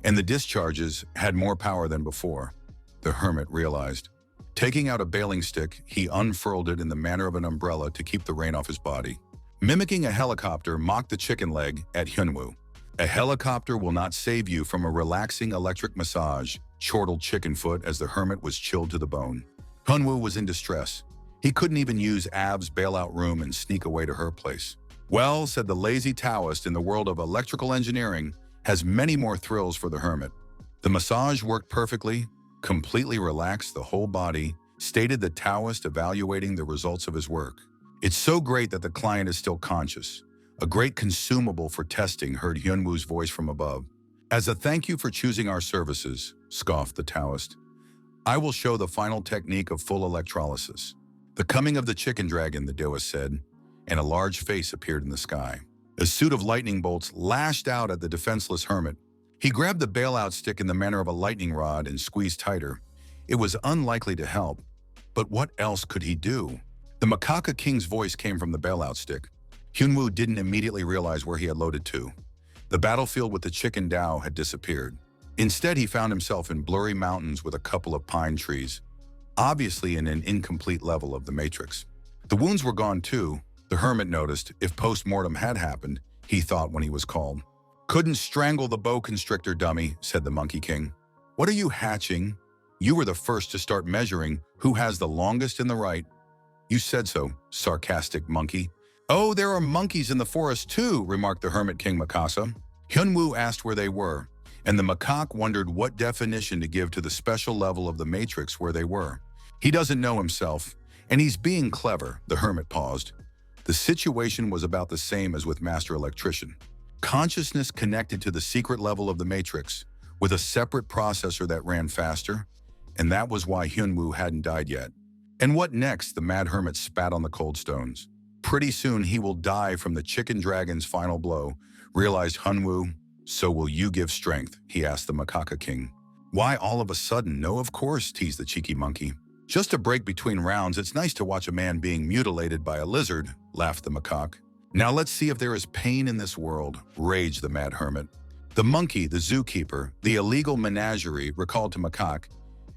[SPEAKER 1] and the discharges had more power than before, the hermit realized. Taking out a bailing stick, he unfurled it in the manner of an umbrella to keep the rain off his body. Mimicking a helicopter mocked the chicken leg at Hyunwoo. A helicopter will not save you from a relaxing electric massage, chortled Chickenfoot as the hermit was chilled to the bone. Hyunwoo was in distress. He couldn't even use Ab's bailout room and sneak away to her place. Well, said the lazy Taoist, in the world of electrical engineering has many more thrills for the hermit. The massage worked perfectly, completely relaxed the whole body, stated the Taoist, evaluating the results of his work. It's so great that the client is still conscious. A great consumable for testing, heard Hyunwoo's voice from above. As a thank you for choosing our services, scoffed the Taoist, I will show the final technique of full electrolysis. The coming of the chicken dragon, the Taoist said, and a large face appeared in the sky. A suit of lightning bolts lashed out at the defenseless hermit. He grabbed the bailout stick in the manner of a lightning rod and squeezed tighter. It was unlikely to help, but what else could he do? The Macaca King's voice came from the bailout stick. Hyunwoo didn't immediately realize where he had loaded to. The battlefield with the chicken Dao had disappeared. Instead, he found himself in blurry mountains with a couple of pine trees, obviously in an incomplete level of the matrix. The wounds were gone too, the hermit noticed, if post-mortem had happened, he thought when he was called. Couldn't strangle the boa constrictor, dummy, said the Monkey King. What are you hatching? You were the first to start measuring who has the longest in the right. You said so, sarcastic monkey. Oh, there are monkeys in the forest too, remarked the Hermit King Mikasa. Hyunwoo asked where they were, and the macaque wondered what definition to give to the special level of the matrix where they were. He doesn't know himself, and he's being clever, the hermit paused. The situation was about the same as with Master Electrician. Consciousness connected to the secret level of the matrix, with a separate processor that ran faster, and that was why Hyunwoo hadn't died yet. And what next? The mad hermit spat on the cold stones. Pretty soon he will die from the chicken dragon's final blow, realized Hyunwoo. So will you give strength? He asked the Macaca King. Why all of a sudden? No, of course, teased the cheeky monkey. Just a break between rounds. It's nice to watch a man being mutilated by a lizard, laughed the macaque. Now let's see if there is pain in this world, raged the mad hermit. The monkey, the zookeeper, the illegal menagerie, recalled to macaque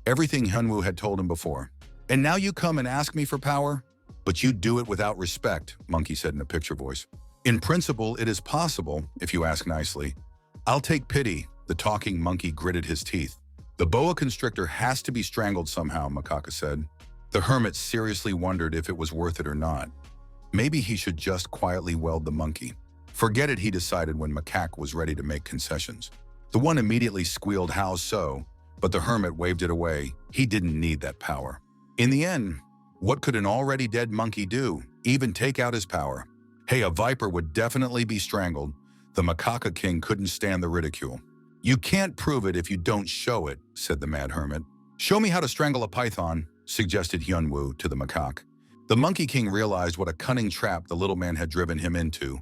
[SPEAKER 1] everything Hyunwoo had told him before. And now you come and ask me for power? But you do it without respect, monkey said in a picture voice. In principle, it is possible, if you ask nicely. I'll take pity, the talking monkey gritted his teeth. The boa constrictor has to be strangled somehow, Macaca said. The hermit seriously wondered if it was worth it or not. Maybe he should just quietly weld the monkey. Forget it, he decided when Macaque was ready to make concessions. The one immediately squealed, how so? But the hermit waved it away. He didn't need that power. In the end, what could an already dead monkey do? Even take out his power? Hey, a viper would definitely be strangled. The Macaca King couldn't stand the ridicule. You can't prove it if you don't show it, said the mad hermit. Show me how to strangle a python, suggested Hyunwoo to the macaque. The Monkey King realized what a cunning trap the little man had driven him into,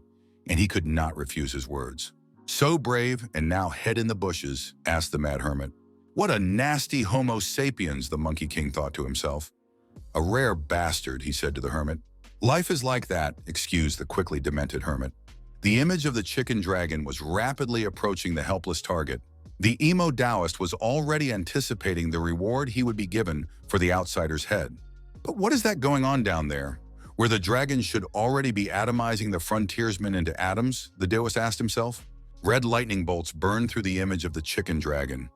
[SPEAKER 1] and he could not refuse his words. So brave and now head in the bushes, asked the mad hermit. What a nasty homo sapiens, the Monkey King thought to himself. A rare bastard, he said to the hermit. Life is like that, excused the quickly demented hermit. The image of the chicken dragon was rapidly approaching the helpless target. The emo Taoist was already anticipating the reward he would be given for the outsider's head. But what is that going on down there, where the dragon should already be atomizing the frontiersman into atoms? The Taoist asked himself. Red lightning bolts burned through the image of the chicken dragon,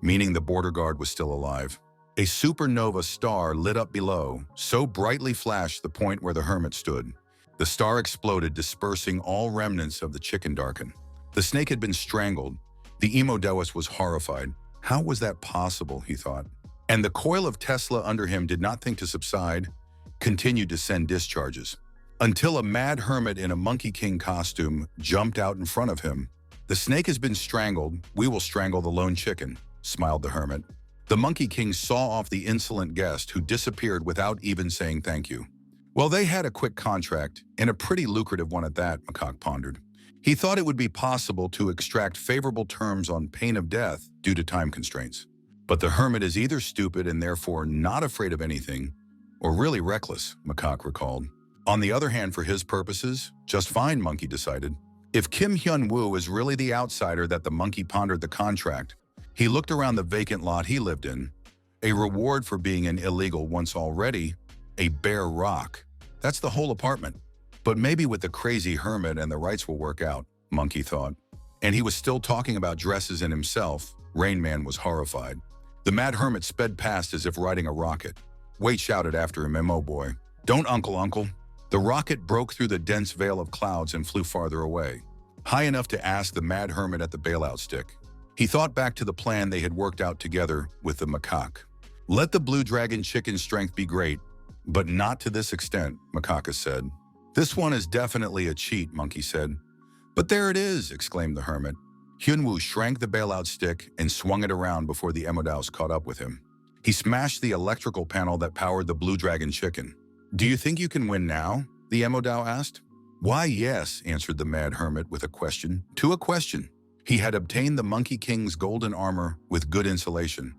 [SPEAKER 1] meaning the border guard was still alive. A supernova star lit up below, so brightly flashed the point where the hermit stood. The star exploded, dispersing all remnants of the chicken darken. The snake had been strangled. The emo Taoist was horrified. How was that possible, he thought. And the coil of Tesla under him did not think to subside, continued to send discharges. Until a mad hermit in a Monkey King costume jumped out in front of him. The snake has been strangled, we will strangle the lone chicken, smiled the hermit. The Monkey King saw off the insolent guest who disappeared without even saying thank you. Well, they had a quick contract, and a pretty lucrative one at that, Macaque pondered. He thought it would be possible to extract favorable terms on pain of death due to time constraints. But the hermit is either stupid and therefore not afraid of anything, or really reckless, Macaque recalled. On the other hand, for his purposes, just fine, Monkey decided. If Kim Hyun-woo is really the outsider that the monkey pondered the contract, he looked around the vacant lot he lived in. A reward for being an illegal once already, a bare rock. That's the whole apartment. But maybe with the crazy hermit and the rights will work out, Monkey thought. And he was still talking about dresses and himself. Rain Man was horrified. The mad hermit sped past as if riding a rocket. Wait shouted after him, "Mo boy. Don't uncle. The rocket broke through the dense veil of clouds and flew farther away, high enough to ask the mad hermit at the bailout stick. He thought back to the plan they had worked out together with the macaque. Let the blue dragon chicken's strength be great, but not to this extent, Macaca said. This one is definitely a cheat, Monkey said. But there it is, exclaimed the hermit. Hyunwoo shrank the bailout stick and swung it around before the Emodaus caught up with him. He smashed the electrical panel that powered the blue dragon chicken. Do you think you can win now? The Emodao asked. Why, yes, answered the mad hermit with a question. To a question. He had obtained the Monkey King's golden armor with good insulation,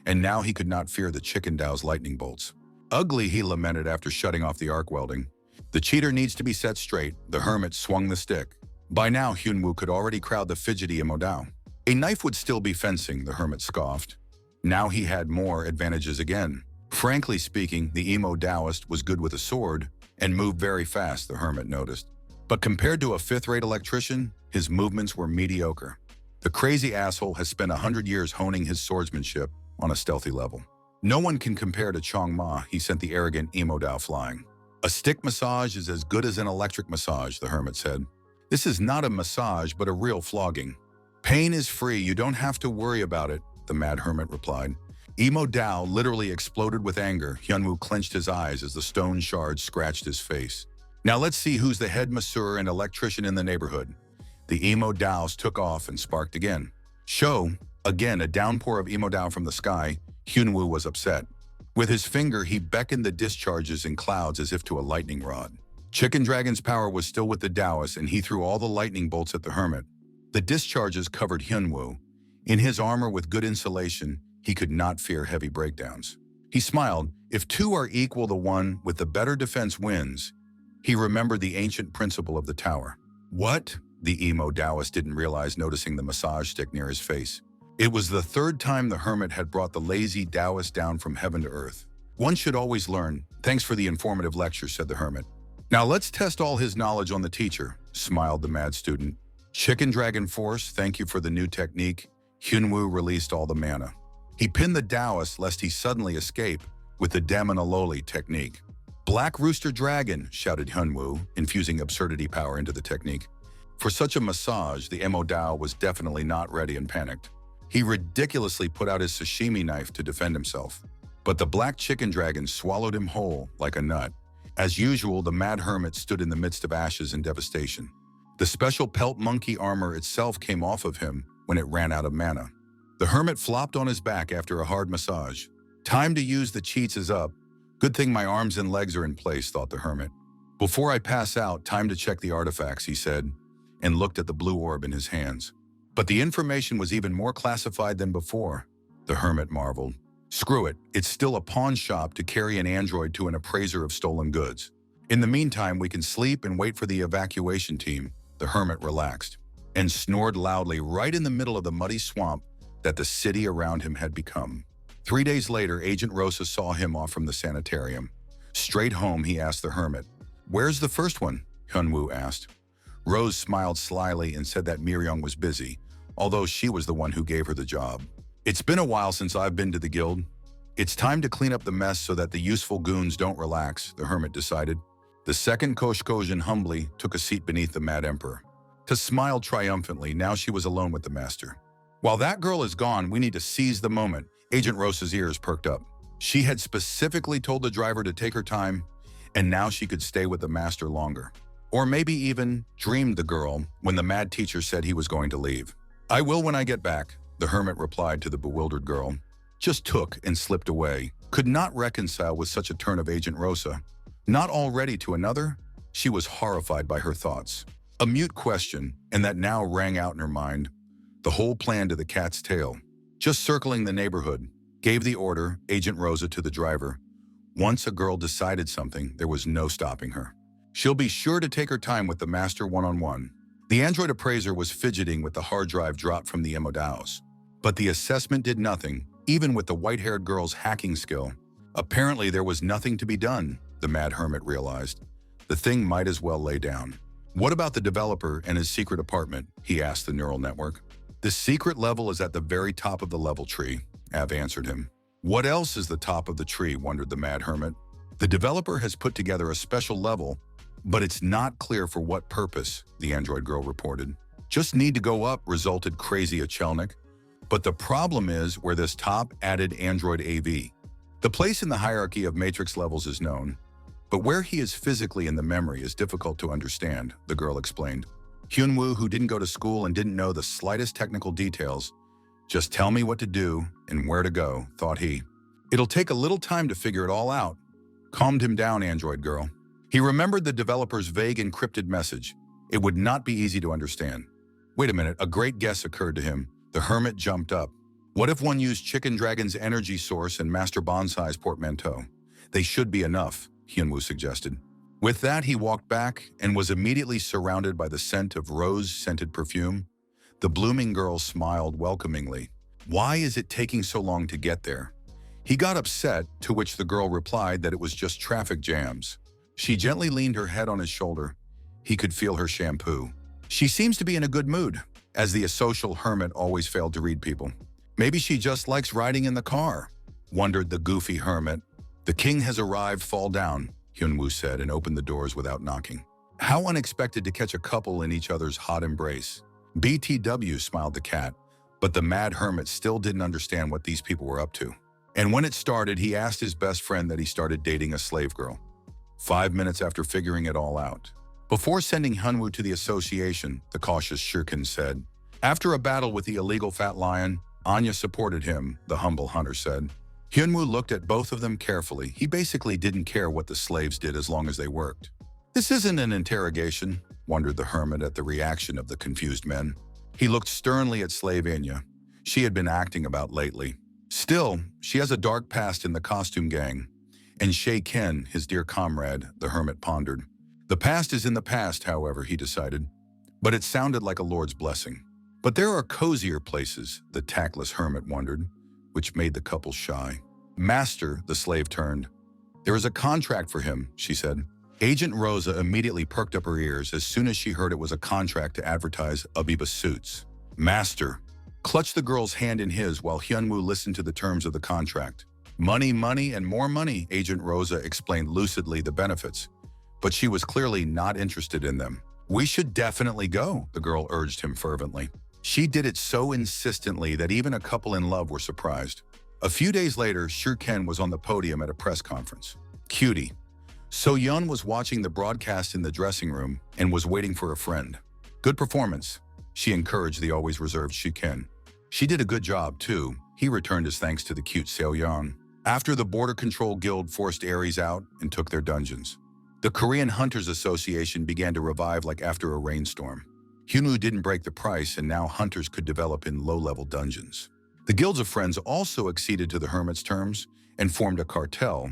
[SPEAKER 1] and now he could not fear the Chicken Dow's lightning bolts. Ugly, he lamented after shutting off the arc welding. The cheater needs to be set straight. The hermit swung the stick. By now, Hyunwoo could already crowd the fidgety Imo Dao. A knife would still be fencing, the hermit scoffed. Now he had more advantages again. Frankly speaking, the Emo Taoist was good with a sword and moved very fast, the hermit noticed. But compared to a fifth-rate electrician, his movements were mediocre. The crazy asshole has spent 100 years honing his swordsmanship on a stealthy level. No one can compare to Chong Ma, he sent the arrogant Emo Dao flying. A stick massage is as good as an electric massage, the hermit said. This is not a massage, but a real flogging. Pain is free, you don't have to worry about it, the mad hermit replied. Emo Dao literally exploded with anger. Hyunwoo clenched his eyes as the stone shards scratched his face. Now let's see who's the head masseur and electrician in the neighborhood. The Emo Daos took off and sparked again. Show, again a downpour of Emo Dao from the sky, Hyunwoo was upset. With his finger, he beckoned the discharges in clouds as if to a lightning rod. Chicken Dragon's power was still with the Taoist, and he threw all the lightning bolts at the hermit. The discharges covered Hyunwoo. In his armor with good insulation, he could not fear heavy breakdowns. He smiled. If two are equal, the one with the better defense wins. He remembered the ancient principle of the tower. What? The Emo Taoist didn't realize, noticing the massage stick near his face. It was the third time the hermit had brought the lazy Taoist down from heaven to earth. One should always learn. Thanks for the informative lecture, said the hermit. Now let's test all his knowledge on the teacher, smiled the mad student. Chicken Dragon Force, thank you for the new technique. Hyunwoo released all the mana. He pinned the Taoist lest he suddenly escape with the Damanaloli technique. Black Rooster Dragon, shouted Hyunwoo, infusing absurdity power into the technique. For such a massage, the Emo Dao was definitely not ready and panicked. He ridiculously put out his sashimi knife to defend himself. But the Black Chicken Dragon swallowed him whole like a nut. As usual, the mad hermit stood in the midst of ashes and devastation. The special pelt monkey armor itself came off of him when it ran out of mana. The hermit flopped on his back after a hard massage. Time to use the cheats is up. Good thing my arms and legs are in place, thought the hermit. Before I pass out, time to check the artifacts, he said, and looked at the blue orb in his hands. But the information was even more classified than before, the hermit marveled. Screw it, it's still a pawn shop to carry an android to an appraiser of stolen goods. In the meantime, we can sleep and wait for the evacuation team. The hermit relaxed and snored loudly right in the middle of the muddy swamp that the city around him had become. 3 days later, Agent Rosa saw him off from the sanitarium. Straight home, he asked the hermit. Where's the first one? Hyunwoo asked. Rose smiled slyly and said that Miryong was busy, although she was the one who gave her the job. It's been a while since I've been to the guild. It's time to clean up the mess so that the useful goons don't relax, the hermit decided. The second Koshkojin humbly took a seat beneath the mad emperor. To smile triumphantly, now she was alone with the master. While that girl is gone, we need to seize the moment. Agent Rosa's ears perked up. She had specifically told the driver to take her time, and now she could stay with the master longer. Or maybe even dreamed the girl when the mad teacher said he was going to leave. I will when I get back, the hermit replied to the bewildered girl. Just took and slipped away. Could not reconcile with such a turn of Agent Rosa. Not already to another? She was horrified by her thoughts. A mute question, and that now rang out in her mind. The whole plan to the cat's tail. Just circling the neighborhood. Gave the order, Agent Rosa, to the driver. Once a girl decided something, there was no stopping her. She'll be sure to take her time with the master one-on-one. The android appraiser was fidgeting with the hard drive dropped from the Emo Daos. But the assessment did nothing, even with the white-haired girl's hacking skill. Apparently there was nothing to be done, the mad hermit realized. The thing might as well lay down. What about the developer and his secret apartment? He asked the neural network. The secret level is at the very top of the level tree, Av answered him. What else is the top of the tree, wondered the mad hermit. The developer has put together a special level, but it's not clear for what purpose, the android girl reported. Just need to go up, resulted Crazy Achelnik. But the problem is where this top added android AV. The place in the hierarchy of matrix levels is known, but where he is physically in the memory is difficult to understand, the girl explained. Hyunwoo, who didn't go to school and didn't know the slightest technical details, just tell me what to do and where to go, thought he. It'll take a little time to figure it all out. Calmed him down, android girl. He remembered the developer's vague encrypted message. It would not be easy to understand. Wait a minute, a great guess occurred to him. The hermit jumped up. What if one used Chicken Dragon's energy source and Master Bonsai's portmanteau? They should be enough, Hyunwoo suggested. With that, he walked back and was immediately surrounded by the scent of rose-scented perfume. The blooming girl smiled welcomingly. Why is it taking so long to get there? He got upset, to which the girl replied that it was just traffic jams. She gently leaned her head on his shoulder. He could feel her shampoo. She seems to be in a good mood, as the asocial hermit always failed to read people. Maybe she just likes riding in the car, wondered the goofy hermit. The king has arrived, fall down, Hyunwoo said and opened the doors without knocking. How unexpected to catch a couple in each other's hot embrace. BTW, smiled the cat, but the mad hermit still didn't understand what these people were up to. And when it started, he asked his best friend that he started dating a slave girl. 5 minutes after figuring it all out. Before sending Hyunwoo to the association, the cautious Shirkin said. After a battle with the illegal fat lion, Anya supported him, the humble hunter said. Hyunwoo looked at both of them carefully. He basically didn't care what the slaves did as long as they worked. This isn't an interrogation, wondered the hermit at the reaction of the confused men. He looked sternly at slave Anya. She had been acting about lately. Still, she has a dark past in the costume gang. And Shay Ken, his dear comrade, the hermit pondered. The past is in the past, however, he decided. But it sounded like a lord's blessing. But there are cozier places, the tactless hermit wondered, which made the couple shy. Master, the slave turned. There is a contract for him, she said. Agent Rosa immediately perked up her ears as soon as she heard it was a contract to advertise Abiba suits. Master clutched the girl's hand in his while Hyunwoo listened to the terms of the contract. Money, money, and more money, Agent Rosa explained lucidly the benefits. But she was clearly not interested in them. We should definitely go, the girl urged him fervently. She did it so insistently that even a couple in love were surprised. A few days later, Shirken was on the podium at a press conference. Cutie. So-yeon was watching the broadcast in the dressing room and was waiting for a friend. Good performance, she encouraged the always reserved Shirken. She did a good job, too, he returned his thanks to the cute So-yeon. After the Border Control Guild forced Aries out and took their dungeons. The Korean Hunters Association began to revive like after a rainstorm. Hyunwoo didn't break the price, and now hunters could develop in low-level dungeons. The guilds of friends also acceded to the hermit's terms and formed a cartel,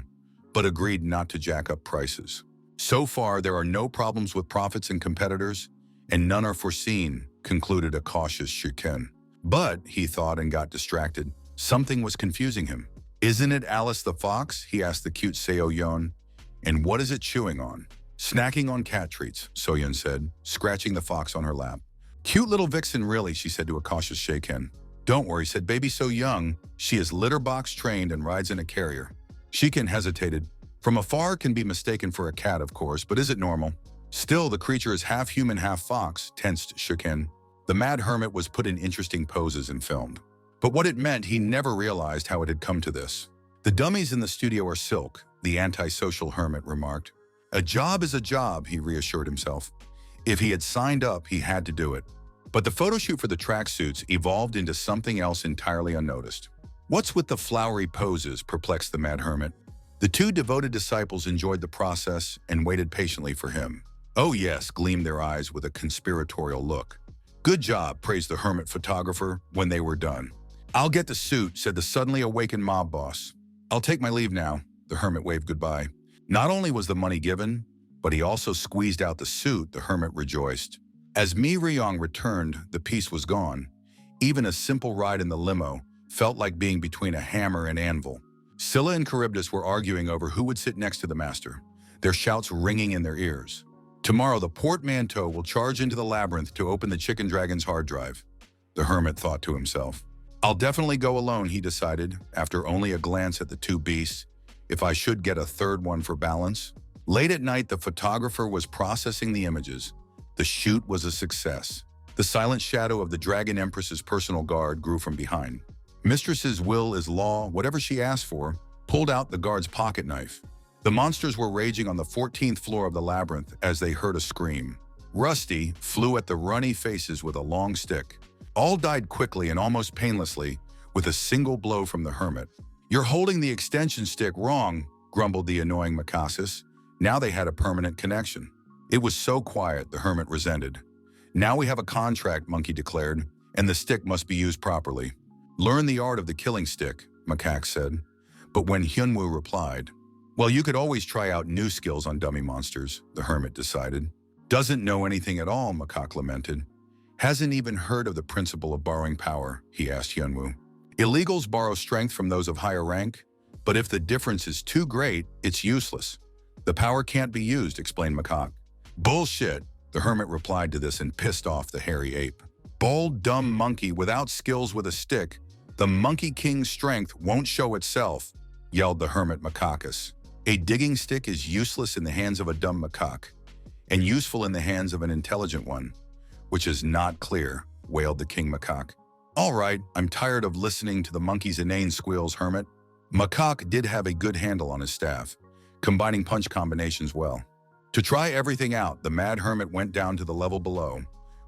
[SPEAKER 1] but agreed not to jack up prices. So far, there are no problems with profits and competitors, and none are foreseen, concluded a cautious Shirken. But, he thought and got distracted, something was confusing him. Isn't it Alice the Fox? He asked the cute Seo-yeon. And what is it chewing on? Snacking on cat treats, So-yeon said, scratching the fox on her lap. Cute little vixen really, she said to a cautious Shirken. Don't worry, said baby so young, she is litter box trained and rides in a carrier. Shirken hesitated. From afar can be mistaken for a cat, of course, but is it normal? Still, the creature is half human, half fox, tensed Shirken. The mad hermit was put in interesting poses and filmed. But what it meant, he never realized how it had come to this. The dummies in the studio are silk, the antisocial hermit remarked. A job is a job, he reassured himself. If he had signed up, he had to do it. But the photo shoot for the tracksuits evolved into something else entirely unnoticed. What's with the flowery poses, perplexed the mad hermit. The two devoted disciples enjoyed the process and waited patiently for him. Oh yes, gleamed their eyes with a conspiratorial look. Good job, praised the hermit photographer when they were done. I'll get the suit, said the suddenly awakened mob boss. I'll take my leave now, the hermit waved goodbye. Not only was the money given, but he also squeezed out the suit, the hermit rejoiced. As Mi Ryong returned, the piece was gone. Even a simple ride in the limo felt like being between a hammer and anvil. Scylla and Charybdis were arguing over who would sit next to the master, their shouts ringing in their ears. Tomorrow the portmanteau will charge into the labyrinth to open the chicken dragon's hard drive, the hermit thought to himself. I'll definitely go alone, he decided, after only a glance at the two beasts, if I should get a third one for balance. Late at night, the photographer was processing the images. The shoot was a success. The silent shadow of the Dragon Empress's personal guard grew from behind. Mistress's will is law, whatever she asked for, pulled out the guard's pocket knife. The monsters were raging on the 14th floor of the labyrinth as they heard a scream. Rusty flew at the runny faces with a long stick. All died quickly and almost painlessly with a single blow from the hermit. You're holding the extension stick wrong, grumbled the annoying Makasis. Now they had a permanent connection. It was so quiet, the hermit resented. Now we have a contract, Monkey declared, and the stick must be used properly. Learn the art of the killing stick, macaque said. But when Hyunwoo replied, well, you could always try out new skills on dummy monsters, the hermit decided. Doesn't know anything at all, macaque lamented. Hasn't even heard of the principle of borrowing power, he asked Hyunwoo. Illegals borrow strength from those of higher rank, but if the difference is too great, it's useless. The power can't be used, explained macaque. Bullshit, the hermit replied to this and pissed off the hairy ape. Bold, dumb monkey without skills with a stick, the Monkey King's strength won't show itself, yelled the hermit macaquus. A digging stick is useless in the hands of a dumb macaque, and useful in the hands of an intelligent one, which is not clear, wailed the king macaque. All right, I'm tired of listening to the monkey's inane squeals, hermit. Macaque did have a good handle on his staff, combining punch combinations well. To try everything out, the mad hermit went down to the level below,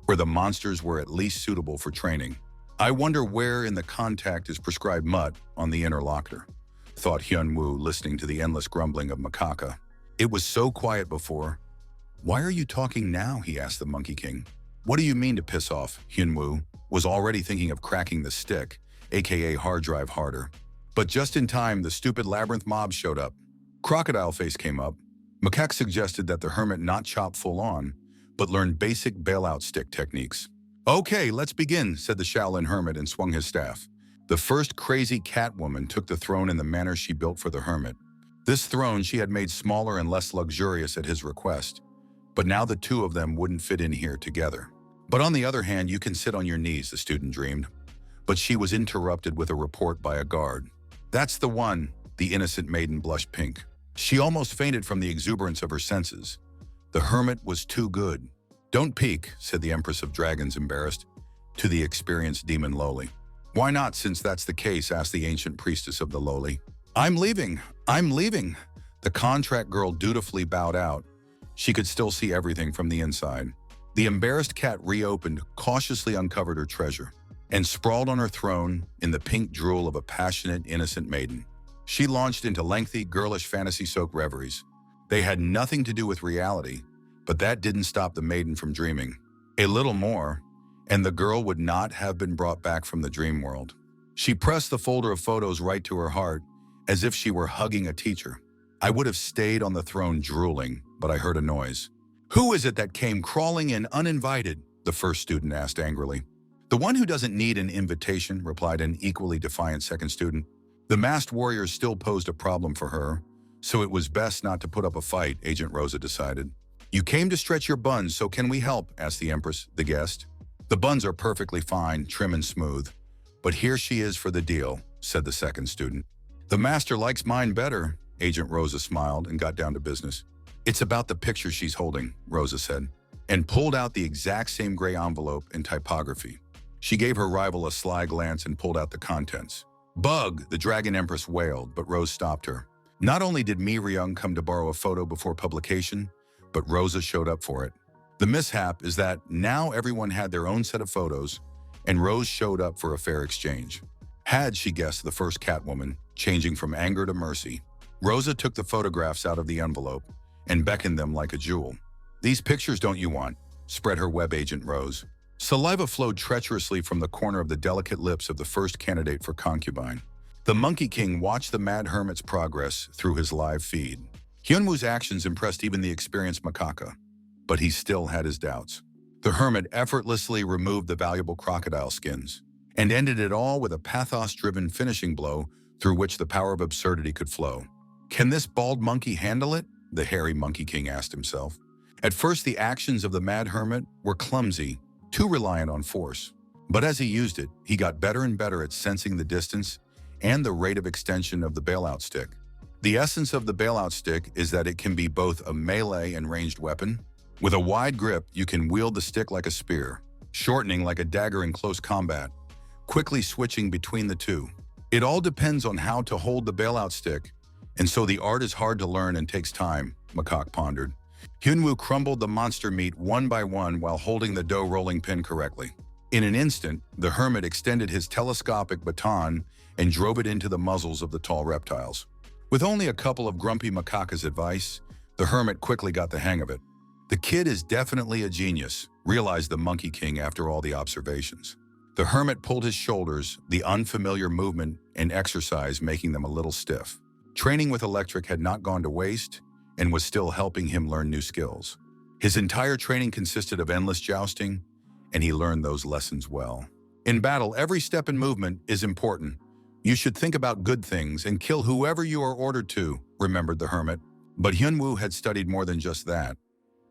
[SPEAKER 1] where the monsters were at least suitable for training. I wonder where in the contact is prescribed mutt on the interlocutor, thought Hyunwoo, listening to the endless grumbling of macaque. It was so quiet before. Why are you talking now, he asked the Monkey King. What do you mean to piss off? Hyunwoo was already thinking of cracking the stick, aka hard drive harder. But just in time, the stupid labyrinth mob showed up. Crocodile Face came up. Macaque suggested that the hermit not chop full on, but learn basic bailout stick techniques. Okay, let's begin, said the Shaolin hermit and swung his staff. The first crazy cat woman took the throne in the manner she built for the hermit. This throne she had made smaller and less luxurious at his request, but now the two of them wouldn't fit in here together. But on the other hand, you can sit on your knees, the student dreamed. But she was interrupted with a report by a guard. That's the one, the innocent maiden blushed pink. She almost fainted from the exuberance of her senses. The hermit was too good. Don't peek, said the Empress of Dragons, embarrassed, to the experienced demon Loli. Why not, since that's the case, asked the ancient priestess of the Loli. I'm leaving. The contract girl dutifully bowed out. She could still see everything from the inside. The embarrassed cat reopened, cautiously uncovered her treasure, and sprawled on her throne in the pink drool of a passionate, innocent maiden. She launched into lengthy, girlish fantasy-soaked reveries. They had nothing to do with reality, but that didn't stop the maiden from dreaming. A little more, and the girl would not have been brought back from the dream world. She pressed the folder of photos right to her heart, as if she were hugging a teacher. I would have stayed on the throne drooling, but I heard a noise. Who is it that came crawling in uninvited? The first student asked angrily. The one who doesn't need an invitation, replied an equally defiant second student. The masked warriors still posed a problem for her, so it was best not to put up a fight, Agent Rosa decided. You came to stretch your buns, so can we help? Asked the Empress, the guest. The buns are perfectly fine, trim and smooth. But here she is for the deal, said the second student. The master likes mine better, Agent Rosa smiled and got down to business. It's about the picture she's holding, Rosa said, and pulled out the exact same gray envelope in typography. She gave her rival a sly glance and pulled out the contents. Bug, the Dragon Empress wailed, but Rose stopped her. Not only did Mi Ryung come to borrow a photo before publication, but Rosa showed up for it. The mishap is that now everyone had their own set of photos, and Rose showed up for a fair exchange. Had she guessed the first Catwoman, changing from anger to mercy, Rosa took the photographs out of the envelope and beckoned them like a jewel. These pictures don't you want? Spread her web agent Rose. Saliva flowed treacherously from the corner of the delicate lips of the first candidate for concubine. The Monkey King watched the mad hermit's progress through his live feed. Hyunwoo's actions impressed even the experienced macaque, but he still had his doubts. The hermit effortlessly removed the valuable crocodile skins and ended it all with a pathos-driven finishing blow through which the power of absurdity could flow. Can this bald monkey handle it? The hairy Monkey King asked himself. At first, the actions of the mad hermit were clumsy, too reliant on force. But as he used it, he got better and better at sensing the distance and the rate of extension of the bailout stick. The essence of the bailout stick is that it can be both a melee and ranged weapon. With a wide grip, you can wield the stick like a spear, shortening like a dagger in close combat, quickly switching between the two. It all depends on how to hold the bailout stick, and so the art is hard to learn and takes time, Macaque pondered. Hyunwoo crumbled the monster meat one by one while holding the dough rolling pin correctly. In an instant, the hermit extended his telescopic baton and drove it into the muzzles of the tall reptiles. With only a couple of grumpy macaques' advice, the hermit quickly got the hang of it. The kid is definitely a genius, realized the Monkey King after all the observations. The hermit pulled his shoulders, the unfamiliar movement and exercise making them a little stiff. Training with electric had not gone to waste and was still helping him learn new skills. His entire training consisted of endless jousting, and he learned those lessons well. In battle, every step and movement is important. You should think about good things and kill whoever you are ordered to, remembered the hermit. But Hyunwoo had studied more than just that.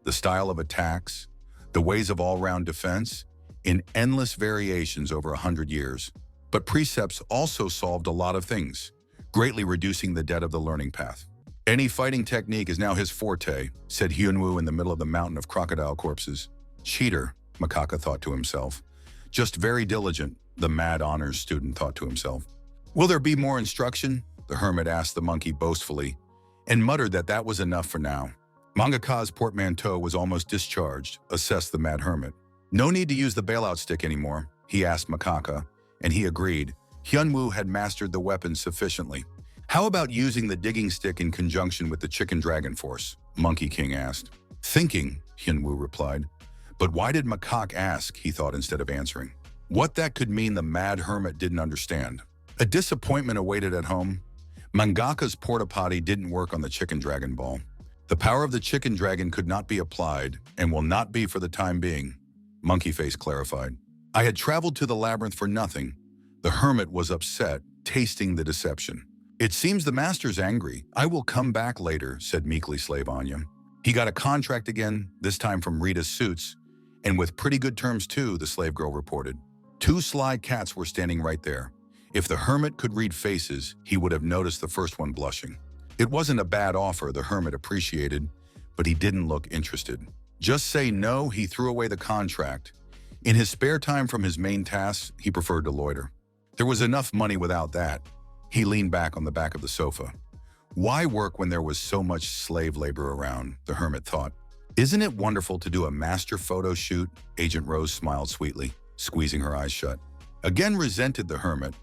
[SPEAKER 1] The style of attacks, the ways of all-round defense, in endless variations over 100 years. But precepts also solved a lot of things, greatly reducing the debt of the learning path. Any fighting technique is now his forte, said Hyunwoo in the middle of the mountain of crocodile corpses. Cheater, Makaka thought to himself. Just very diligent, the mad honors student thought to himself. Will there be more instruction? The hermit asked the monkey boastfully, and muttered that that was enough for now. Mangaka's portmanteau was almost discharged, assessed the mad hermit. No need to use the bailout stick anymore, he asked Makaka, and he agreed. Hyunwoo had mastered the weapon sufficiently. How about using the digging stick in conjunction with the chicken dragon force? Monkey King asked. Thinking, Hyunwoo replied. But why did Makak ask, he thought instead of answering. What that could mean the mad hermit didn't understand. A disappointment awaited at home. Mangaka's porta-potty didn't work on the chicken dragon ball. The power of the chicken dragon could not be applied and will not be for the time being, Monkey Face clarified. I had traveled to the labyrinth for nothing. The hermit was upset, tasting the deception. It seems the master's angry. I will come back later, said meekly Slave Anya. He got a contract again, this time from Rita's Suits, and with pretty good terms too, the slave girl reported. 2 sly cats were standing right there. If the hermit could read faces, he would have noticed the first one blushing. It wasn't a bad offer, the hermit appreciated, but he didn't look interested. Just say no, he threw away the contract. In his spare time from his main tasks, he preferred to loiter. There was enough money without that. He leaned back on the back of the sofa. Why work when there was so much slave labor around, the hermit thought. Isn't it wonderful to do a master photo shoot? Agent Rose smiled sweetly, squeezing her eyes shut. Again resented the hermit,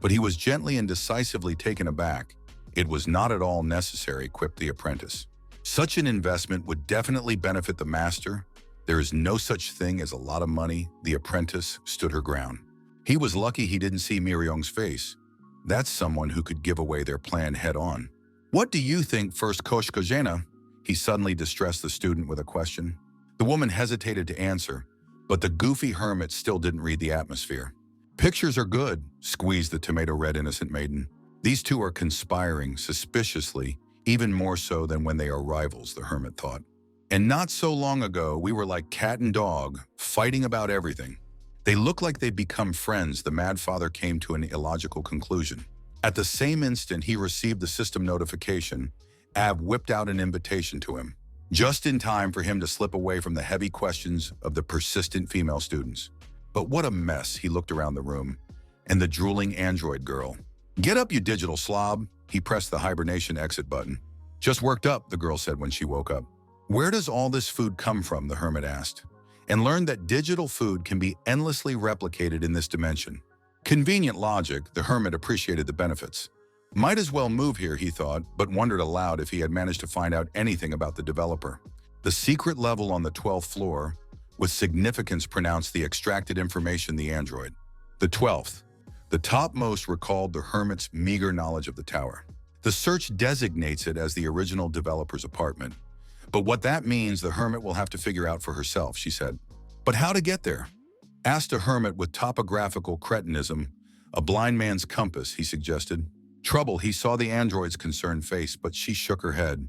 [SPEAKER 1] but he was gently and decisively taken aback. It was not at all necessary, quipped the apprentice. Such an investment would definitely benefit the master. There is no such thing as a lot of money, the apprentice stood her ground. He was lucky he didn't see Myeong's face. That's someone who could give away their plan head-on. What do you think, first Koshkojena? He suddenly distressed the student with a question. The woman hesitated to answer, but the goofy hermit still didn't read the atmosphere. Pictures are good, squeezed the tomato-red innocent maiden. These two are conspiring suspiciously, even more so than when they are rivals, the hermit thought. And not so long ago, we were like cat and dog, fighting about everything. They look like they've become friends, the mad father came to an illogical conclusion. At the same instant he received the system notification, Av whipped out an invitation to him, just in time for him to slip away from the heavy questions of the persistent female students. But what a mess, he looked around the room. And the drooling android girl. Get up, you digital slob. He pressed the hibernation exit button. Just worked up, the girl said when she woke up. Where does all this food come from, the hermit asked, and learned that digital food can be endlessly replicated in this dimension. Convenient logic, the hermit appreciated the benefits. Might as well move here, he thought, but wondered aloud if he had managed to find out anything about the developer. The secret level on the 12th floor, with significance pronounced the extracted information the android. The 12th, the topmost recalled the hermit's meager knowledge of the tower. The search designates it as the original developer's apartment. But what that means, the hermit will have to figure out for herself, she said. But how to get there? Asked a hermit with topographical cretinism, a blind man's compass, he suggested. Trouble, he saw the android's concerned face, but she shook her head.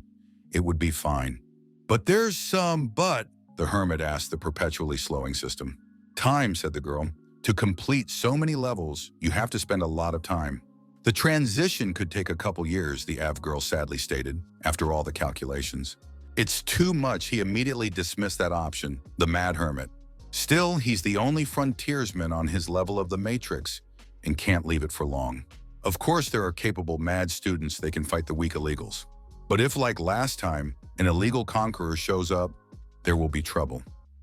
[SPEAKER 1] It would be fine. But there's some but, the hermit asked the perpetually slowing system. Time, said the girl. To complete so many levels, you have to spend a lot of time. The transition could take a couple years, the Av girl sadly stated, after all the calculations. It's too much, he immediately dismissed that option, the mad hermit. Still, he's the only frontiersman on his level of the Matrix and can't leave it for long. Of course, there are capable mad students that can fight the weak illegals. But if, like last time, an illegal conqueror shows up, there will be trouble.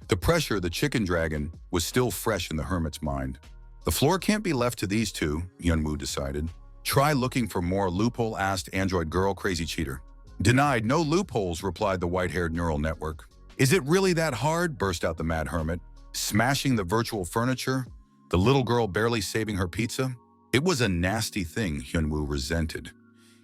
[SPEAKER 1] The pressure, the chicken dragon, was still fresh in the hermit's mind. The floor can't be left to these two, Hyunwoo decided. Try looking for more loophole, asked android girl, crazy cheater. Denied, no loopholes, replied the white-haired neural network. Is it really that hard? Burst out the mad hermit, smashing the virtual furniture, the little girl barely saving her pizza. It was a nasty thing Hyunwoo resented.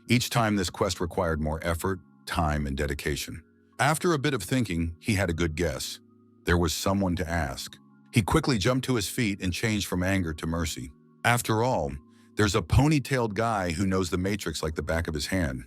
[SPEAKER 1] Each time this quest required more effort, time, and dedication. After a bit of thinking, he had a good guess. There was someone to ask. He quickly jumped to his feet and changed from anger to mercy. After all, there's a ponytailed guy who knows the Matrix like the back of his hand.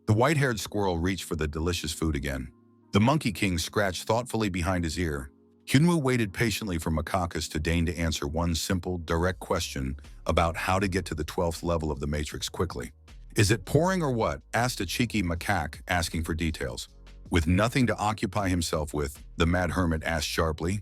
[SPEAKER 1] The white-haired squirrel reached for the delicious food again. The Monkey King scratched thoughtfully behind his ear. Hyunwoo waited patiently for Mangacaps to deign to answer one simple, direct question about how to get to the 12th level of the Matrix quickly. "Is it pouring or what?" asked a cheeky macaque, asking for details. With nothing to occupy himself with, the mad hermit asked sharply.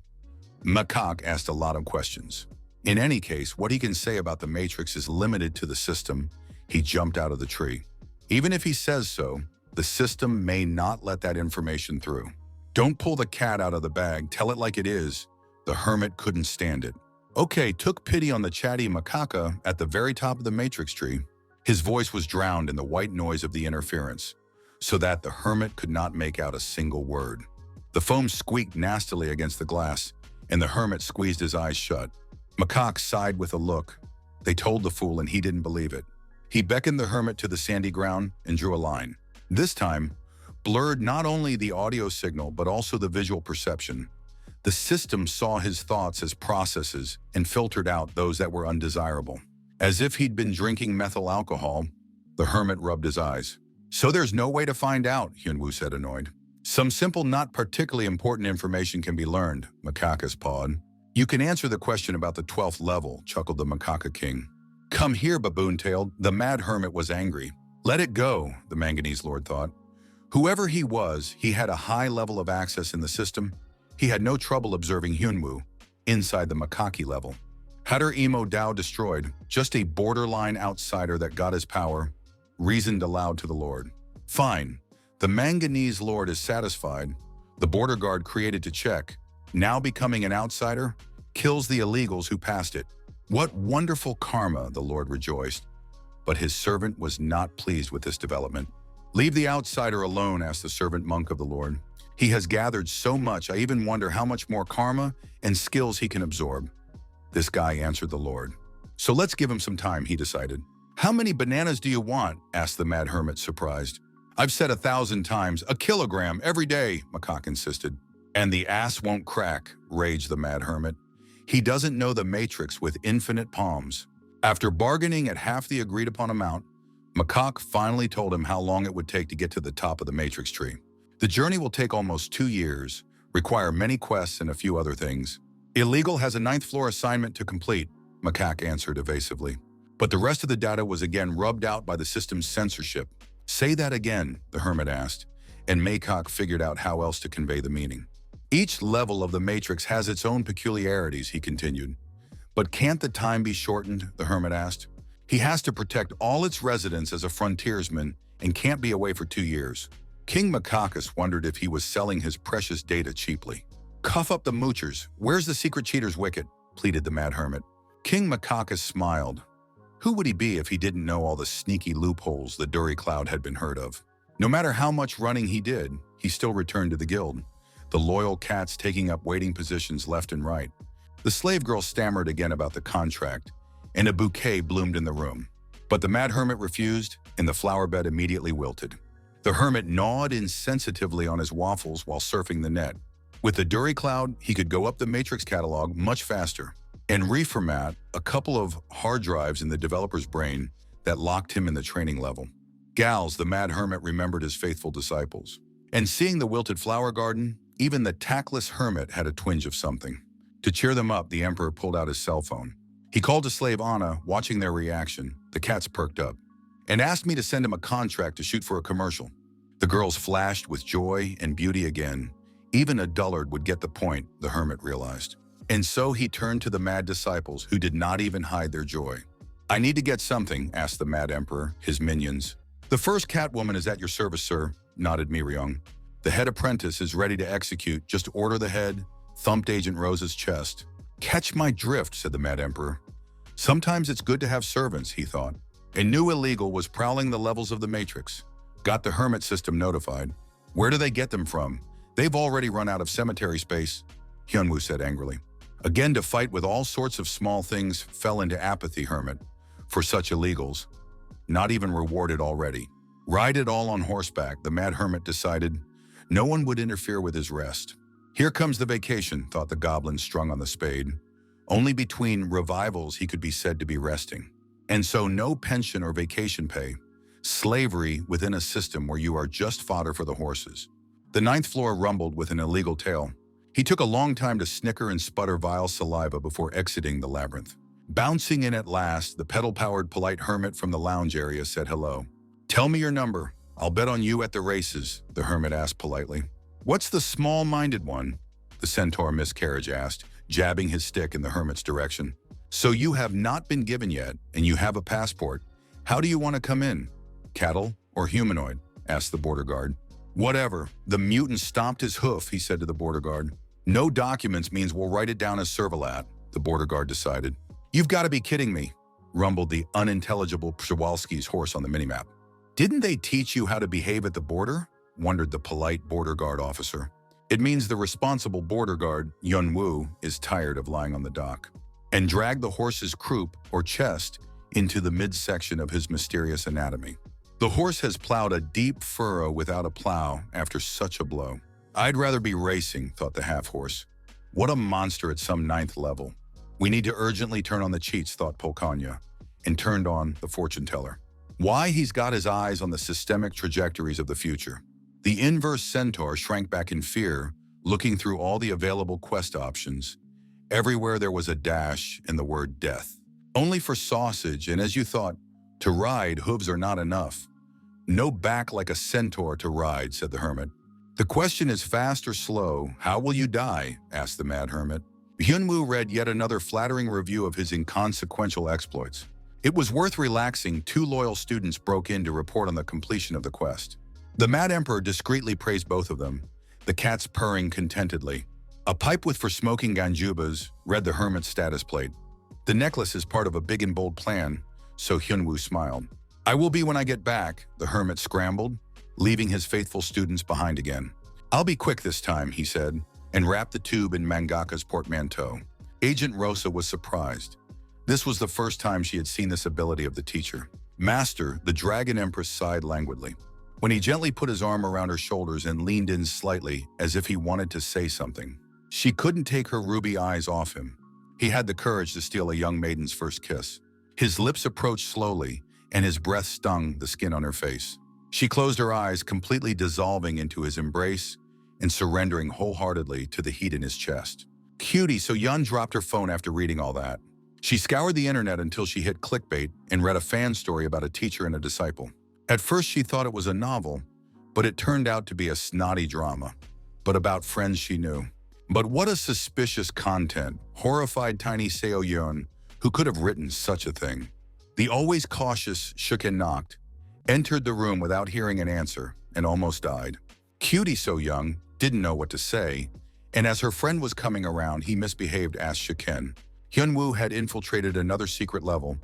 [SPEAKER 1] Macaque asked a lot of questions. In any case, what he can say about the Matrix is limited to the system. He jumped out of the tree. Even if he says so, the system may not let that information through. Don't pull the cat out of the bag, tell it like it is. The hermit couldn't stand it. Okay, took pity on the chatty macaca at the very top of the Matrix tree. His voice was drowned in the white noise of the interference, so that the hermit could not make out a single word. The foam squeaked nastily against the glass, and the hermit squeezed his eyes shut. Macaque sighed with a look. They told the fool, and he didn't believe it. He beckoned the hermit to the sandy ground and drew a line. This time, blurred not only the audio signal but also the visual perception. The system saw his thoughts as processes and filtered out those that were undesirable. As if he'd been drinking methyl alcohol, the hermit rubbed his eyes. "So there's no way to find out," Hyunwoo said, annoyed. "Some simple, not particularly important information can be learned," Macaca's pawed. "You can answer the question about the 12th level," chuckled the Macaca King. "Come here, baboon-tailed." The mad hermit was angry. Let it go, the manganese lord thought. Whoever he was, he had a high level of access in the system. He had no trouble observing Hyunwoo inside the Macaque level. Had her emo Dao destroyed, just a borderline outsider that got his power, reasoned aloud to the Lord. Fine, the manganese lord is satisfied. The border guard created to check, now becoming an outsider, kills the illegals who passed it. What wonderful karma, the Lord rejoiced. But his servant was not pleased with this development. "Leave the outsider alone," asked the servant monk of the Lord. "He has gathered so much, I even wonder how much more karma and skills he can absorb." This guy answered the Lord. "So let's give him some time," he decided. "How many bananas do you want?" asked the mad hermit, surprised. "I've said 1,000 times, 1 kilogram every day," Macaque insisted. "And the ass won't crack," raged the mad hermit. "He doesn't know the Matrix with infinite palms." After bargaining at half the agreed-upon amount, Macaque finally told him how long it would take to get to the top of the Matrix tree. "The journey will take almost 2 years, require many quests and a few other things. Illegal has a 9th floor assignment to complete," Macaque answered evasively. But the rest of the data was again rubbed out by the system's censorship. "Say that again," the hermit asked, and Macaque figured out how else to convey the meaning. "Each level of the Matrix has its own peculiarities," he continued. "But can't the time be shortened?" the hermit asked. "He has to protect all its residents as a frontiersman and can't be away for 2 years." King Macacaps wondered if he was selling his precious data cheaply. "Cuff up the moochers. Where's the secret cheater's wicket?" pleaded the mad hermit. King Macacaps smiled. Who would he be if he didn't know all the sneaky loopholes the Dury Cloud had been heard of? No matter how much running he did, he still returned to the guild, the loyal cats taking up waiting positions left and right. The slave girl stammered again about the contract, and a bouquet bloomed in the room. But the mad hermit refused, and the flower bed immediately wilted. The hermit gnawed insensitively on his waffles while surfing the net. With the Dury Cloud, he could go up the Matrix catalog much faster and reformat a couple of hard drives in the developer's brain that locked him in the training level. Gals, the mad hermit remembered his faithful disciples. And seeing the wilted flower garden, even the tactless hermit had a twinge of something. To cheer them up, the emperor pulled out his cell phone. He called to slave Anna, watching their reaction. The cats perked up, and asked me to send him a contract to shoot for a commercial. The girls flashed with joy and beauty again. Even a dullard would get the point, the hermit realized. And so he turned to the mad disciples, who did not even hide their joy. "I need to get something," asked the mad emperor, his minions. "The first catwoman is at your service, sir," nodded Miryong. "The head apprentice is ready to execute. Just order the head," thumped Agent Rose's chest. "Catch my drift," said the mad emperor. Sometimes it's good to have servants, he thought. A new illegal was prowling the levels of the Matrix. Got the hermit system notified. Where do they get them from? They've already run out of cemetery space, Hyunwoo said angrily. Again, to fight with all sorts of small things fell into apathy, hermit. For such illegals, not even rewarded already. Ride it all on horseback, the mad hermit decided. No one would interfere with his rest. Here comes the vacation, thought the goblin strung on the spade. Only between revivals he could be said to be resting. And so no pension or vacation pay. Slavery within a system where you are just fodder for the horses. The ninth floor rumbled with an illegal tale. He took a long time to snicker and sputter vile saliva before exiting the labyrinth. Bouncing in at last, the pedal-powered polite hermit from the lounge area said hello. Tell me your number. I'll bet on you at the races, the hermit asked politely. What's the small-minded one? The centaur miscarriage asked, jabbing his stick in the hermit's direction. So you have not been given yet, and you have a passport. How do you want to come in? Cattle or humanoid? Asked the border guard. Whatever. The mutant stomped his hoof, he said to the border guard. No documents means we'll write it down as Servalat, the border guard decided. You've got to be kidding me, rumbled the unintelligible Przewalski's horse on the minimap. Didn't they teach you how to behave at the border? Wondered the polite border guard officer. It means the responsible border guard, Hyunwoo, is tired of lying on the dock. And dragged the horse's croup, or chest, into the midsection of his mysterious anatomy. The horse has plowed a deep furrow without a plow after such a blow. I'd rather be racing, thought the half-horse. What a monster at some 9th level. We need to urgently turn on the cheats, thought Polkanya, and turned on the fortune teller. Why he's got his eyes on the systemic trajectories of the future. The inverse centaur shrank back in fear, looking through all the available quest options. Everywhere there was a dash and the word death. Only for sausage, and as you thought, to ride, hooves are not enough. No back like a centaur to ride, said the hermit. The question is fast or slow, how will you die? Asked the mad hermit. Hyunwoo read yet another flattering review of his inconsequential exploits. It was worth relaxing. 2 loyal students broke in to report on the completion of the quest. The mad emperor discreetly praised both of them, the cats purring contentedly. A pipe with for smoking ganjubas, read the hermit's status plate. The necklace is part of a big and bold plan, so Hyunwoo smiled. I will be when I get back, the hermit scrambled, leaving his faithful students behind again. I'll be quick this time, he said, and wrapped the tube in Mangaka's portmanteau. Agent Rosa was surprised. This was the first time she had seen this ability of the teacher. Master, the Dragon Empress sighed languidly. When he gently put his arm around her shoulders and leaned in slightly as if he wanted to say something. She couldn't take her ruby eyes off him. He had the courage to steal a young maiden's first kiss. His lips approached slowly, and his breath stung the skin on her face. She closed her eyes, completely dissolving into his embrace and surrendering wholeheartedly to the heat in his chest. Cutie, so Yun dropped her phone after reading all that. She scoured the internet until she hit clickbait and read a fan story about a teacher and a disciple. At first she thought it was a novel, but it turned out to be a snotty drama, but about friends she knew. But what a suspicious content, horrified tiny Seo Yun, who could have written such a thing. The always cautious Shuken knocked, entered the room without hearing an answer, and almost died. Cutie So Young didn't know what to say, and as her friend was coming around, he misbehaved, asked Shuken. Hyunwoo had infiltrated another secret level,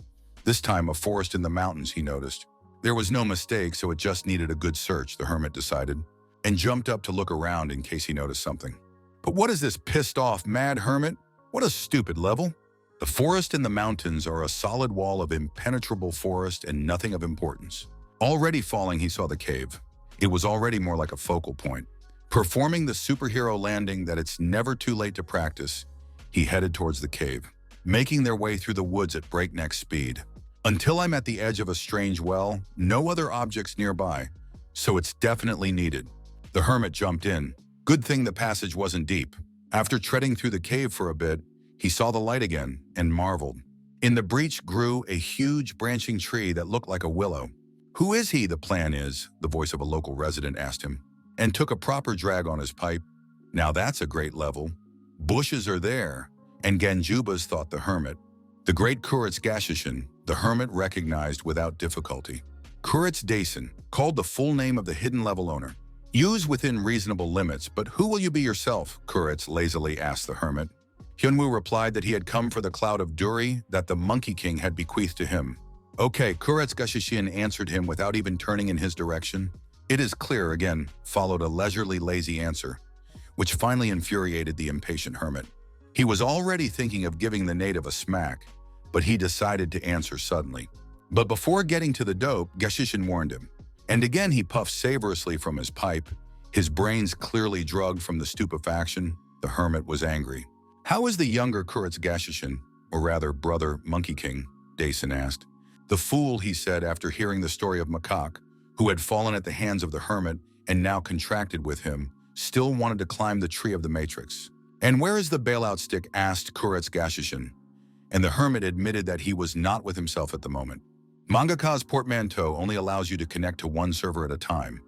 [SPEAKER 1] this time a forest in the mountains, he noticed. There was no mistake, so it just needed a good search, the hermit decided, and jumped up to look around in case he noticed something. But what is this pissed off mad hermit? What a stupid level. The forest and the mountains are a solid wall of impenetrable forest and nothing of importance. Already falling, he saw the cave. It was already more like a focal point. Performing the superhero landing that it's never too late to practice, he headed towards the cave, making their way through the woods at breakneck speed. Until I'm at the edge of a strange well, no other objects nearby, so it's definitely needed. The hermit jumped in. Good thing the passage wasn't deep. After treading through the cave for a bit, he saw the light again and marveled. In the breach grew a huge branching tree that looked like a willow. Who is he, the plan is, the voice of a local resident asked him, and took a proper drag on his pipe. Now that's a great level. Bushes are there, and Ganjubas, thought the hermit. The great Kuritz Gashishin, the hermit recognized without difficulty. Kuritz Dason, called the full name of the hidden level owner. Use within reasonable limits, but who will you be yourself? Kuritz lazily asked the hermit. Hyunwoo replied that he had come for the cloud of Duri that the Monkey King had bequeathed to him. Okay, Kuretz Gashishin answered him without even turning in his direction. It is clear, again, followed a leisurely lazy answer. which finally infuriated the impatient hermit. He was already thinking of giving the native a smack, but he decided to answer suddenly. But before getting to the dope, Gashishin warned him. And again he puffed savorously from his pipe, his brains clearly drugged from the stupefaction. The hermit was angry. "How is the younger Kuret's Gashishin, or rather brother Monkey King?" Dason asked. "The fool," he said after hearing the story of Macaque, who had fallen at the hands of the hermit and now contracted with him, still wanted to climb the tree of the matrix. "And where is the bailout stick?" asked Kuret's Gashishin, and the hermit admitted that he was not with himself at the moment. Mangaka's portmanteau only allows you to connect to one server at a time.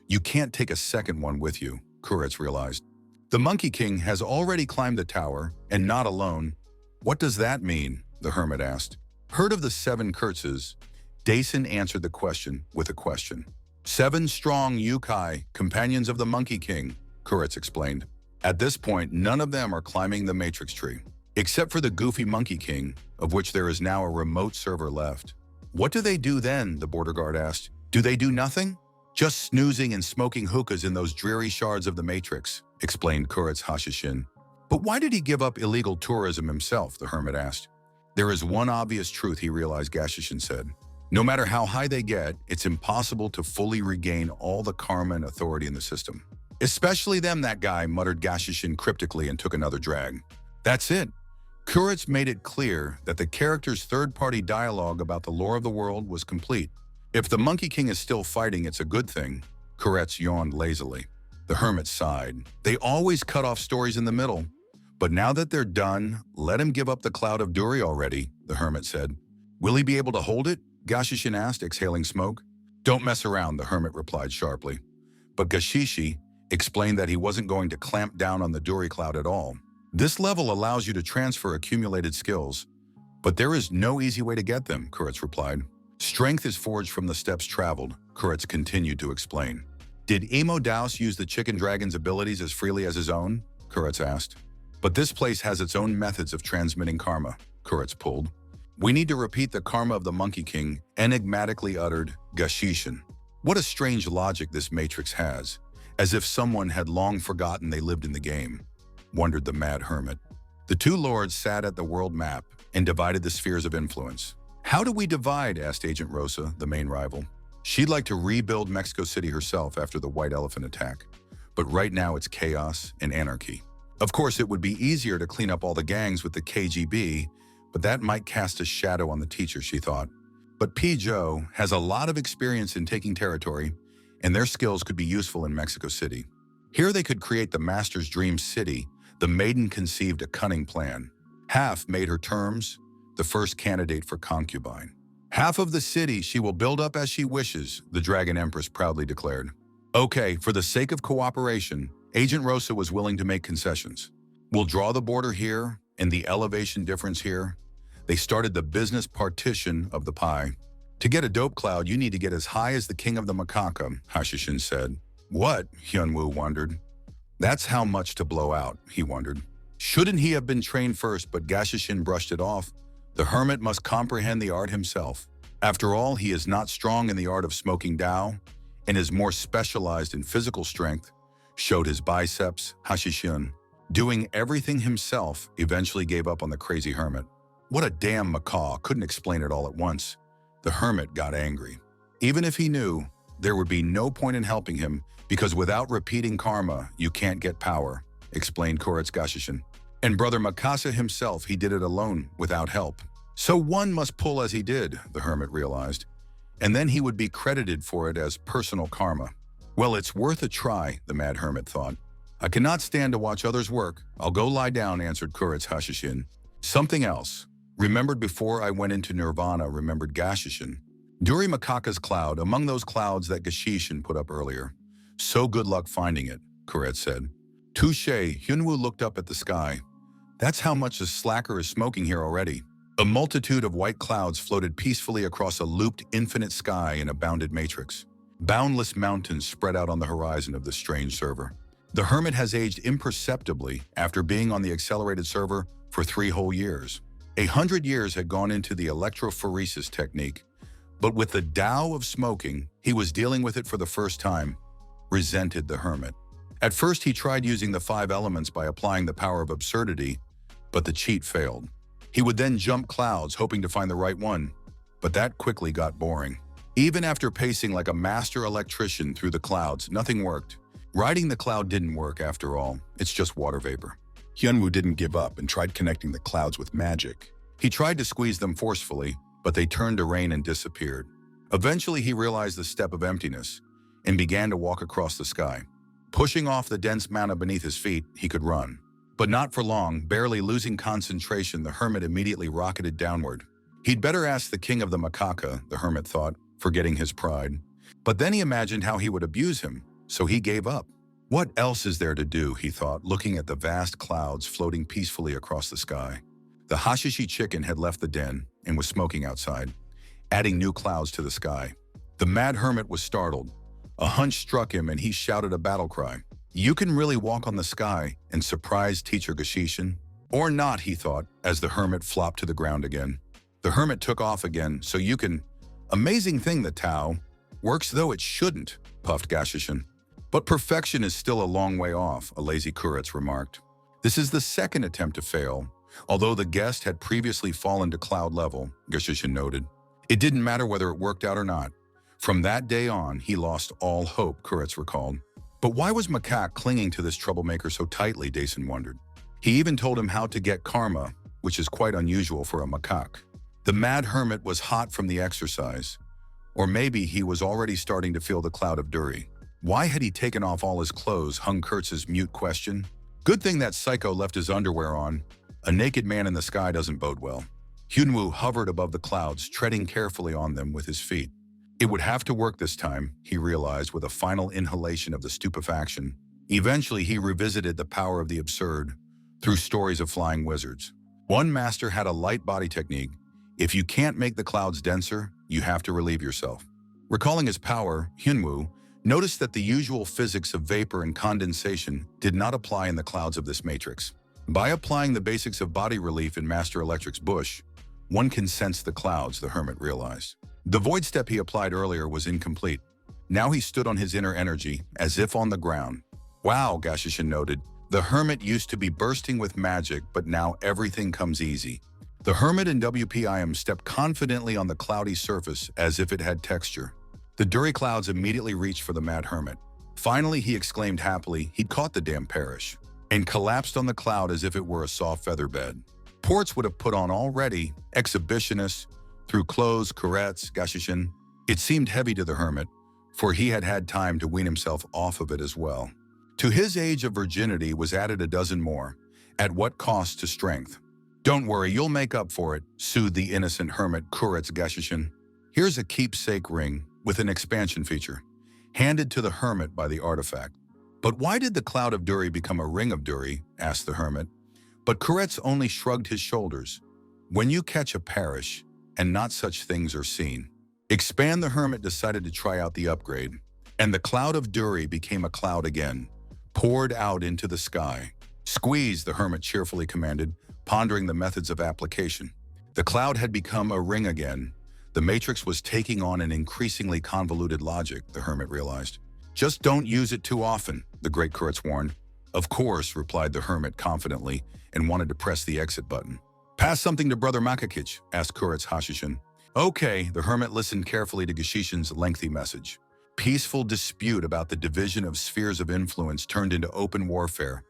[SPEAKER 1] You can't take a second one with you, Kuretz realized. The Monkey King has already climbed the tower, and not alone. "What does that mean?" the hermit asked. "Heard of the 7 curses?" Dason answered the question with a question. 7 strong yokai, companions of the Monkey King, Kuretz explained. At this point, none of them are climbing the matrix tree, except for the goofy Monkey King, of which there is now a remote server left. "What do they do then?" the border guard asked. "Do they do nothing?" "Just snoozing and smoking hookahs in those dreary shards of the matrix," explained Kuret's Hashishin. "But why did he give up illegal tourism himself?" the hermit asked. "There is one obvious truth," he realized, Gashishin said. "No matter how high they get, it's impossible to fully regain all the karma and authority in the system." "Especially them, that guy," muttered Gashishin cryptically and took another drag. That's it. Kuretz made it clear that the character's third-party dialogue about the lore of the world was complete. If the Monkey King is still fighting, it's a good thing. Kuretz yawned lazily. The hermit sighed. They always cut off stories in the middle. But now that they're done, let him give up the cloud of Duri already, the hermit said. "Will he be able to hold it?" Gashishin asked, exhaling smoke. "Don't mess around," the hermit replied sharply. But Gashishi explained that he wasn't going to clamp down on the Duri cloud at all. This level allows you to transfer accumulated skills, but there is no easy way to get them, Kuretz replied. Strength is forged from the steps traveled, Kuretz continued to explain. Did Emo Daus use the Chicken Dragon's abilities as freely as his own? Kuretz asked. But this place has its own methods of transmitting karma, Kuretz pulled. We need to repeat the karma of the Monkey King, enigmatically uttered Gashishin. What a strange logic this matrix has, as if someone had long forgotten they lived in the game, wondered the mad hermit. The two lords sat at the world map and divided the spheres of influence. How do we divide? Asked Agent Rosa, the main rival. She'd like to rebuild Mexico City herself after the White Elephant attack, but right now it's chaos and anarchy. Of course, it would be easier to clean up all the gangs with the KGB, but that might cast a shadow on the teacher, she thought. But P. Joe has a lot of experience in taking territory, and their skills could be useful in Mexico City. Here they could create the master's dream city. The maiden conceived a cunning plan. Half made her terms, the first candidate for concubine. Half of the city she will build up as she wishes, the Dragon Empress proudly declared. Okay, for the sake of cooperation, Agent Rosa was willing to make concessions. We'll draw the border here and the elevation difference here. They started the business partition of the pie. To get a dope cloud, you need to get as high as the king of the macaca, Hashishin said. What? Hyunwoo wondered. That's how much to blow out, he wondered. Shouldn't he have been trained first, but Gashishin brushed it off? The hermit must comprehend the art himself. After all, he is not strong in the art of smoking Dao, and is more specialized in physical strength, showed his biceps, Hashishin. Doing everything himself, eventually gave up on the crazy hermit. What a damn macaw, couldn't explain it all at once. The hermit got angry. Even if he knew, there would be no point in helping him, because without repeating karma, you can't get power, explained Kuretz Gashishin. And Brother Mikasa himself, he did it alone, without help. So one must pull as he did, the hermit realized. And then he would be credited for it as personal karma. Well, it's worth a try, the mad hermit thought. I cannot stand to watch others work. I'll go lie down, answered Kuretz Hashishin. Something else. Remembered before I went into nirvana, remembered Gashishin. Duri Macaca's cloud, among those clouds that Gashishin put up earlier. So good luck finding it, Kuretz said. Touche, Hyunwoo looked up at the sky. That's how much the slacker is smoking here already. A multitude of white clouds floated peacefully across a looped infinite sky in a bounded matrix. Boundless mountains spread out on the horizon of this strange server. The hermit has aged imperceptibly after being on the accelerated server for 3 whole years. 100 years had gone into the electrophoresis technique, but with the Tao of smoking, he was dealing with it for the first time, resented the hermit. At first, he tried using the 5 elements by applying the power of absurdity, but the cheat failed. He would then jump clouds, hoping to find the right one, but that quickly got boring. Even after pacing like a master electrician through the clouds, nothing worked. Riding the cloud didn't work after all. It's just water vapor.
[SPEAKER 2] Hyunwoo didn't give up and tried connecting the clouds with magic.
[SPEAKER 1] He tried to squeeze them forcefully, but they turned to rain and disappeared. Eventually, he realized the step of emptiness and began to walk across the sky. Pushing off the dense manna beneath his feet, he could run. But not for long. Barely losing concentration, the hermit immediately rocketed downward. He'd better ask the king of the macaca, the hermit thought, forgetting his pride. But then he imagined how he would abuse him, so he gave up. What else is there to do, he thought, looking at the vast clouds floating peacefully across the sky. The hashishi chicken had left the den and was smoking outside, adding new clouds to the sky. The mad hermit was startled. A hunch struck him and he shouted a battle cry. You can really walk on the sky and surprise teacher Gashishin? Or not, he thought, as the hermit flopped to the ground again. The hermit took off again, so you can... Amazing thing, the Tao. Works though it shouldn't, puffed Gashishin. But perfection is still a long way off, a lazy Kuretz remarked. This is the second attempt to fail. Although the guest had previously fallen to cloud level, Gashishin noted. It didn't matter whether it worked out or not. From that day on, he lost all hope, Kuretz recalled. But why was Macaque clinging to this troublemaker so tightly, Dason wondered. He even told him how to get karma, which is quite unusual for a macaque. The mad hermit was hot from the exercise. Or maybe he was already starting to feel the cloud of Duri. Why had he taken off all his clothes, hung Kurtz's mute question. Good thing that psycho left his underwear on. A naked man in the sky doesn't bode well. Hyunwoo hovered above the clouds, treading carefully on them with his feet. It would have to work this time, he realized with a final inhalation of the stupefaction. Eventually, he revisited the power of the absurd through stories of flying wizards. One master had a light body technique. If you can't make the clouds denser, you have to relieve yourself. Recalling his power, Hyunwoo noticed that the usual physics of vapor and condensation did not apply in the clouds of this matrix. By applying the basics of body relief in Master Electric's bush, one can sense the clouds, the hermit realized. The void step he applied earlier was incomplete. Now he stood on his inner energy, as if on the ground. Wow, Gashishin noted. The hermit used to be bursting with magic, but now everything comes easy. The hermit and WPIM stepped confidently on the cloudy surface as if it had texture. The Duri clouds immediately reached for the mad hermit. Finally, he exclaimed happily, he'd caught the damn parish, and collapsed on the cloud as if it were a soft feather bed. Ports would have put on already, exhibitionists, through clothes, curettes, Gashishin. It seemed heavy to the hermit, for he had had time to wean himself off of it as well. To his age of virginity was added a dozen more, at what cost to strength. Don't worry, you'll make up for it, soothed the innocent hermit Kuretz Gashishin. Here's a keepsake ring with an expansion feature, handed to the hermit by the artifact. But why did the cloud of Duri become a ring of Duri? Asked the hermit. But Kuretz only shrugged his shoulders. When you catch a parish, and not such things are seen. Expand, the hermit decided to try out the upgrade, and the cloud of Duri became a cloud again, poured out into the sky. Squeeze, the hermit cheerfully commanded, pondering the methods of application. The cloud had become a ring again. The matrix was taking on an increasingly convoluted logic, the hermit realized. Just don't use it too often, the great Kuretz warned. Of course, replied the hermit confidently, and wanted to press the exit button. Pass something to Brother Makakich, asked Kuretz Hashishin. Okay, the hermit listened carefully to Gashishin's lengthy message. Peaceful dispute about the division of spheres of influence turned into open warfare,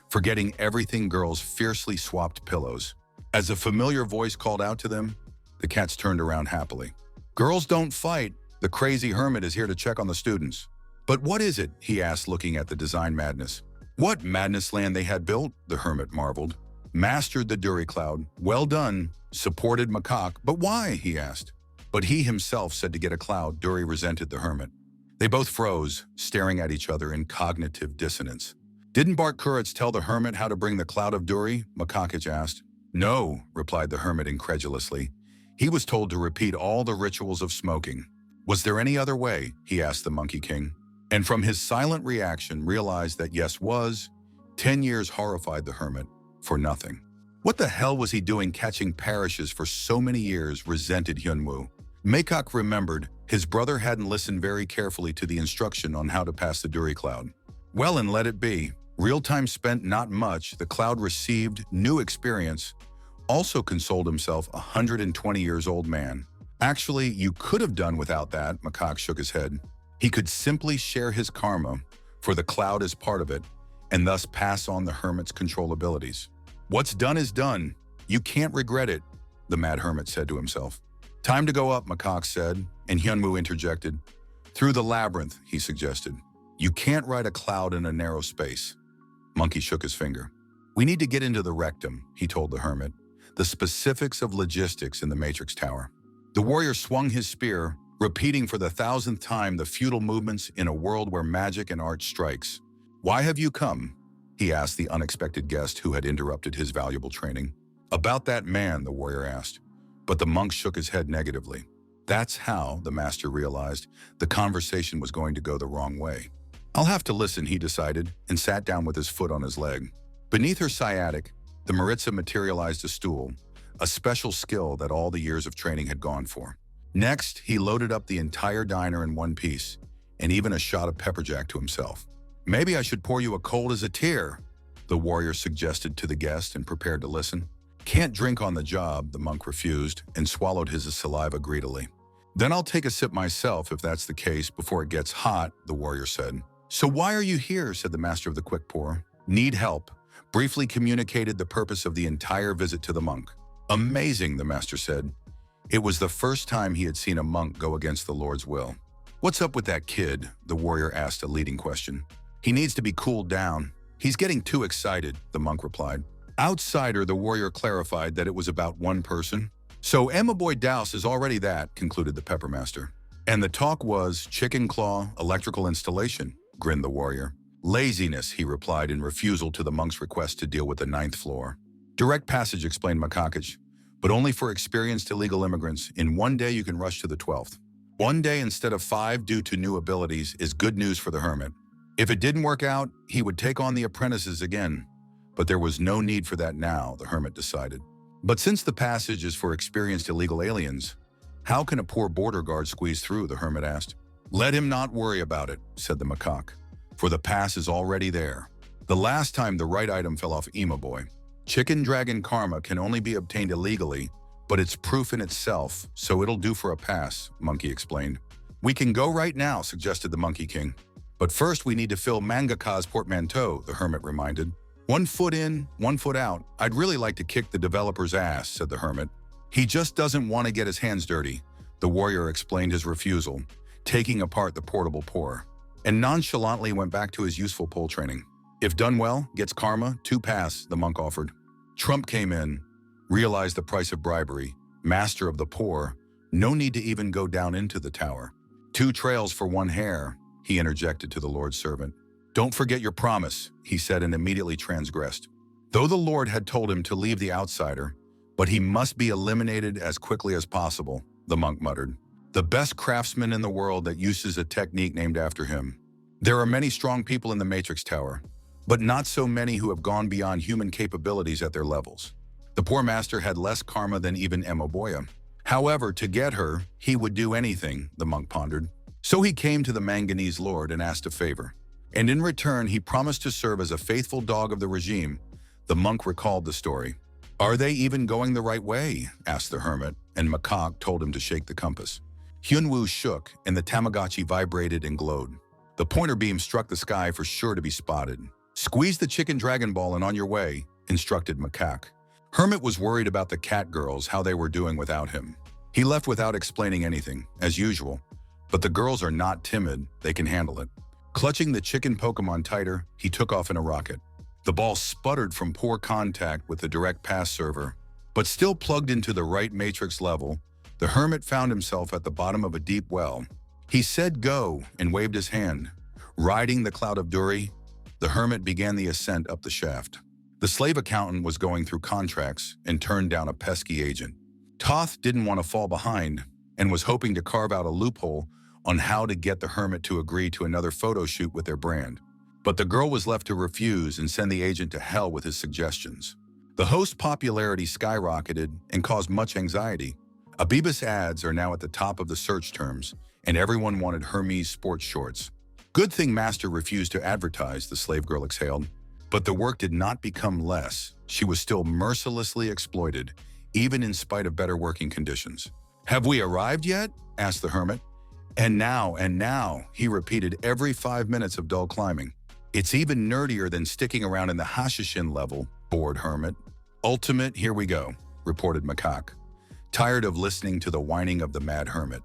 [SPEAKER 1] forgetting everything girls fiercely swapped pillows. As a familiar voice called out to them, the cats turned around happily. Girls don't fight. The crazy hermit is here to check on the students. But what is it? He asked, looking at the design madness. What madness land they had built? The hermit marveled. Mastered the Duri cloud. Well done. Supported Macaque. But why? He asked. But he himself said to get a cloud. Duri resented the hermit. They both froze, staring at each other in cognitive dissonance. Didn't Bart Kuretz tell the hermit how to bring the cloud of Duri? Makakich asked. No, replied the hermit incredulously. He was told to repeat all the rituals of smoking. Was there any other way? He asked the Monkey King. And from his silent reaction realized that yes was. 10 years horrified the hermit. For nothing. What the hell was he doing catching parishes for so many years, resented Hyunwoo. Makak remembered his brother hadn't listened very carefully to the instruction on how to pass the Duri cloud. Well, and let it be. Real time spent not much, the cloud received new experience, also consoled himself 120 years old man. Actually, you could have done without that, Macaque shook his head. He could simply share his karma, for the cloud is part of it, and thus pass on the hermit's control abilities. What's done is done. You can't regret it, the mad hermit said to himself. Time to go up, Macaque said, and Hyunwoo interjected. Through the labyrinth, he suggested. You can't ride a cloud in a narrow space. Monkey shook his finger. We need to get into the rectum, he told the hermit, the specifics of logistics in the Matrix Tower. The warrior swung his spear, repeating for the 1,000th time the futile movements in a world where magic and art strikes. Why have you come? He asked the unexpected guest who had interrupted his valuable training. About that man, the warrior asked, but the monk shook his head negatively. That's how, the master realized, the conversation was going to go the wrong way. I'll have to listen, he decided, and sat down with his foot on his leg. Beneath her sciatic, the Maritza materialized a stool, a special skill that all the years of training had gone for. Next, he loaded up the entire diner in one piece, and even a shot of pepperjack to himself. Maybe I should pour you a cold as a tear, the warrior suggested to the guest and prepared to listen. Can't drink on the job, the monk refused and swallowed his saliva greedily. Then I'll take a sip myself if that's the case before it gets hot, the warrior said. So why are you here, said the master of the quick pour. Need help, briefly communicated the purpose of the entire visit to the monk. Amazing, the master said. It was the first time he had seen a monk go against the Lord's will. What's up with that kid? The warrior asked a leading question. He needs to be cooled down. He's getting too excited, the monk replied. Outsider, the warrior clarified that it was about one person. So Emma Boy Douse is already that, concluded the peppermaster. And the talk was chicken claw, electrical installation, grinned the warrior. Laziness, he replied in refusal to the monk's request to deal with the 9th floor. Direct passage, explained Macaque, but only for experienced illegal immigrants. In one day you can rush to the 12th. One day instead of 5 due to new abilities is good news for the hermit. If it didn't work out, he would take on the apprentices again. But there was no need for that now, the hermit decided. But since the passage is for experienced illegal aliens, how can a poor border guard squeeze through, the hermit asked. Let him not worry about it, said the macaque, for the pass is already there. The last time the right item fell off Emo Boy. Chicken Dragon Karma can only be obtained illegally, but it's proof in itself, so it'll do for a pass, Monkey explained. We can go right now, suggested the Monkey King. But first we need to fill Mangaca's portmanteau, the hermit reminded. 1 foot in, 1 foot out. I'd really like to kick the developer's ass, said the hermit. He just doesn't want to get his hands dirty. The warrior explained his refusal, taking apart the portable pour, and nonchalantly went back to his useful pole training. If done well, gets karma, 2 pass, the monk offered. Trump came in, realized the price of bribery, master of the poor, no need to even go down into the tower. 2 trails for 1 hair, he interjected to the Lord's servant. Don't forget your promise, he said and immediately transgressed. Though the Lord had told him to leave the outsider, but he must be eliminated as quickly as possible, the monk muttered. The best craftsman in the world that uses a technique named after him. There are many strong people in the Matrix Tower, but not so many who have gone beyond human capabilities at their levels. The poor master had less karma than even Emoboya. However, to get her, he would do anything, the monk pondered. So he came to the manganese lord and asked a favor. And in return, he promised to serve as a faithful dog of the regime. The monk recalled the story. Are they even going the right way? Asked the hermit, and Macaque told him to shake the compass. Hyunwoo shook, and the Tamagotchi vibrated and glowed. The pointer beam struck the sky for sure to be spotted. Squeeze the chicken dragon ball and on your way, instructed Macaque. Hermit was worried about the cat girls, how they were doing without him. He left without explaining anything, as usual. But the girls are not timid, they can handle it. Clutching the chicken Pokemon tighter, he took off in a rocket. The ball sputtered from poor contact with the direct pass server, but still plugged into the right matrix level, the hermit found himself at the bottom of a deep well. He said go and waved his hand. Riding the cloud of Duri, the hermit began the ascent up the shaft. The slave accountant was going through contracts and turned down a pesky agent. Toth didn't want to fall behind and was hoping to carve out a loophole on how to get the hermit to agree to another photo shoot with their brand. But the girl was left to refuse and send the agent to hell with his suggestions. The host's popularity skyrocketed and caused much anxiety. Abibus ads are now at the top of the search terms, and everyone wanted Hermes sports shorts. Good thing Master refused to advertise, the slave girl exhaled. But the work did not become less. She was still mercilessly exploited, even in spite of better working conditions. Have we arrived yet? Asked the hermit. And now, he repeated every 5 minutes of dull climbing. It's even nerdier than sticking around in the Hashishin level, bored hermit. Ultimate, here we go, reported Macaque, tired of listening to the whining of the mad hermit.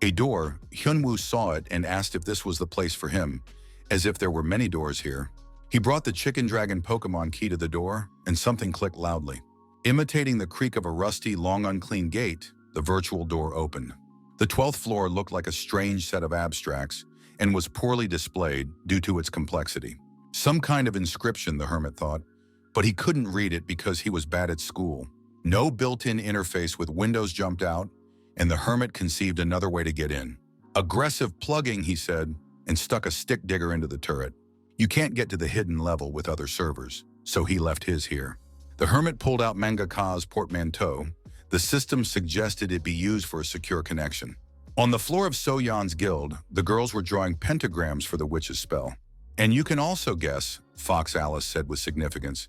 [SPEAKER 1] A door, Hyunwoo saw it and asked if this was the place for him, as if there were many doors here. He brought the chicken dragon Pokemon key to the door, and something clicked loudly. Imitating the creak of a rusty, long unclean gate, the virtual door opened. The 12th floor looked like a strange set of abstracts and was poorly displayed due to its complexity. Some kind of inscription, the hermit thought, but he couldn't read it because he was bad at school. No built-in interface with windows jumped out, and the hermit conceived another way to get in. Aggressive plugging, he said, and stuck a stick digger into the turret. You can't get to the hidden level with other servers, so he left his here. The hermit pulled out Mangaka's portmanteau. The system suggested it be used for a secure connection. On the floor of So-Yeon's guild, the girls were drawing pentagrams for the witch's spell. And you can also guess, Fox Alice said with significance.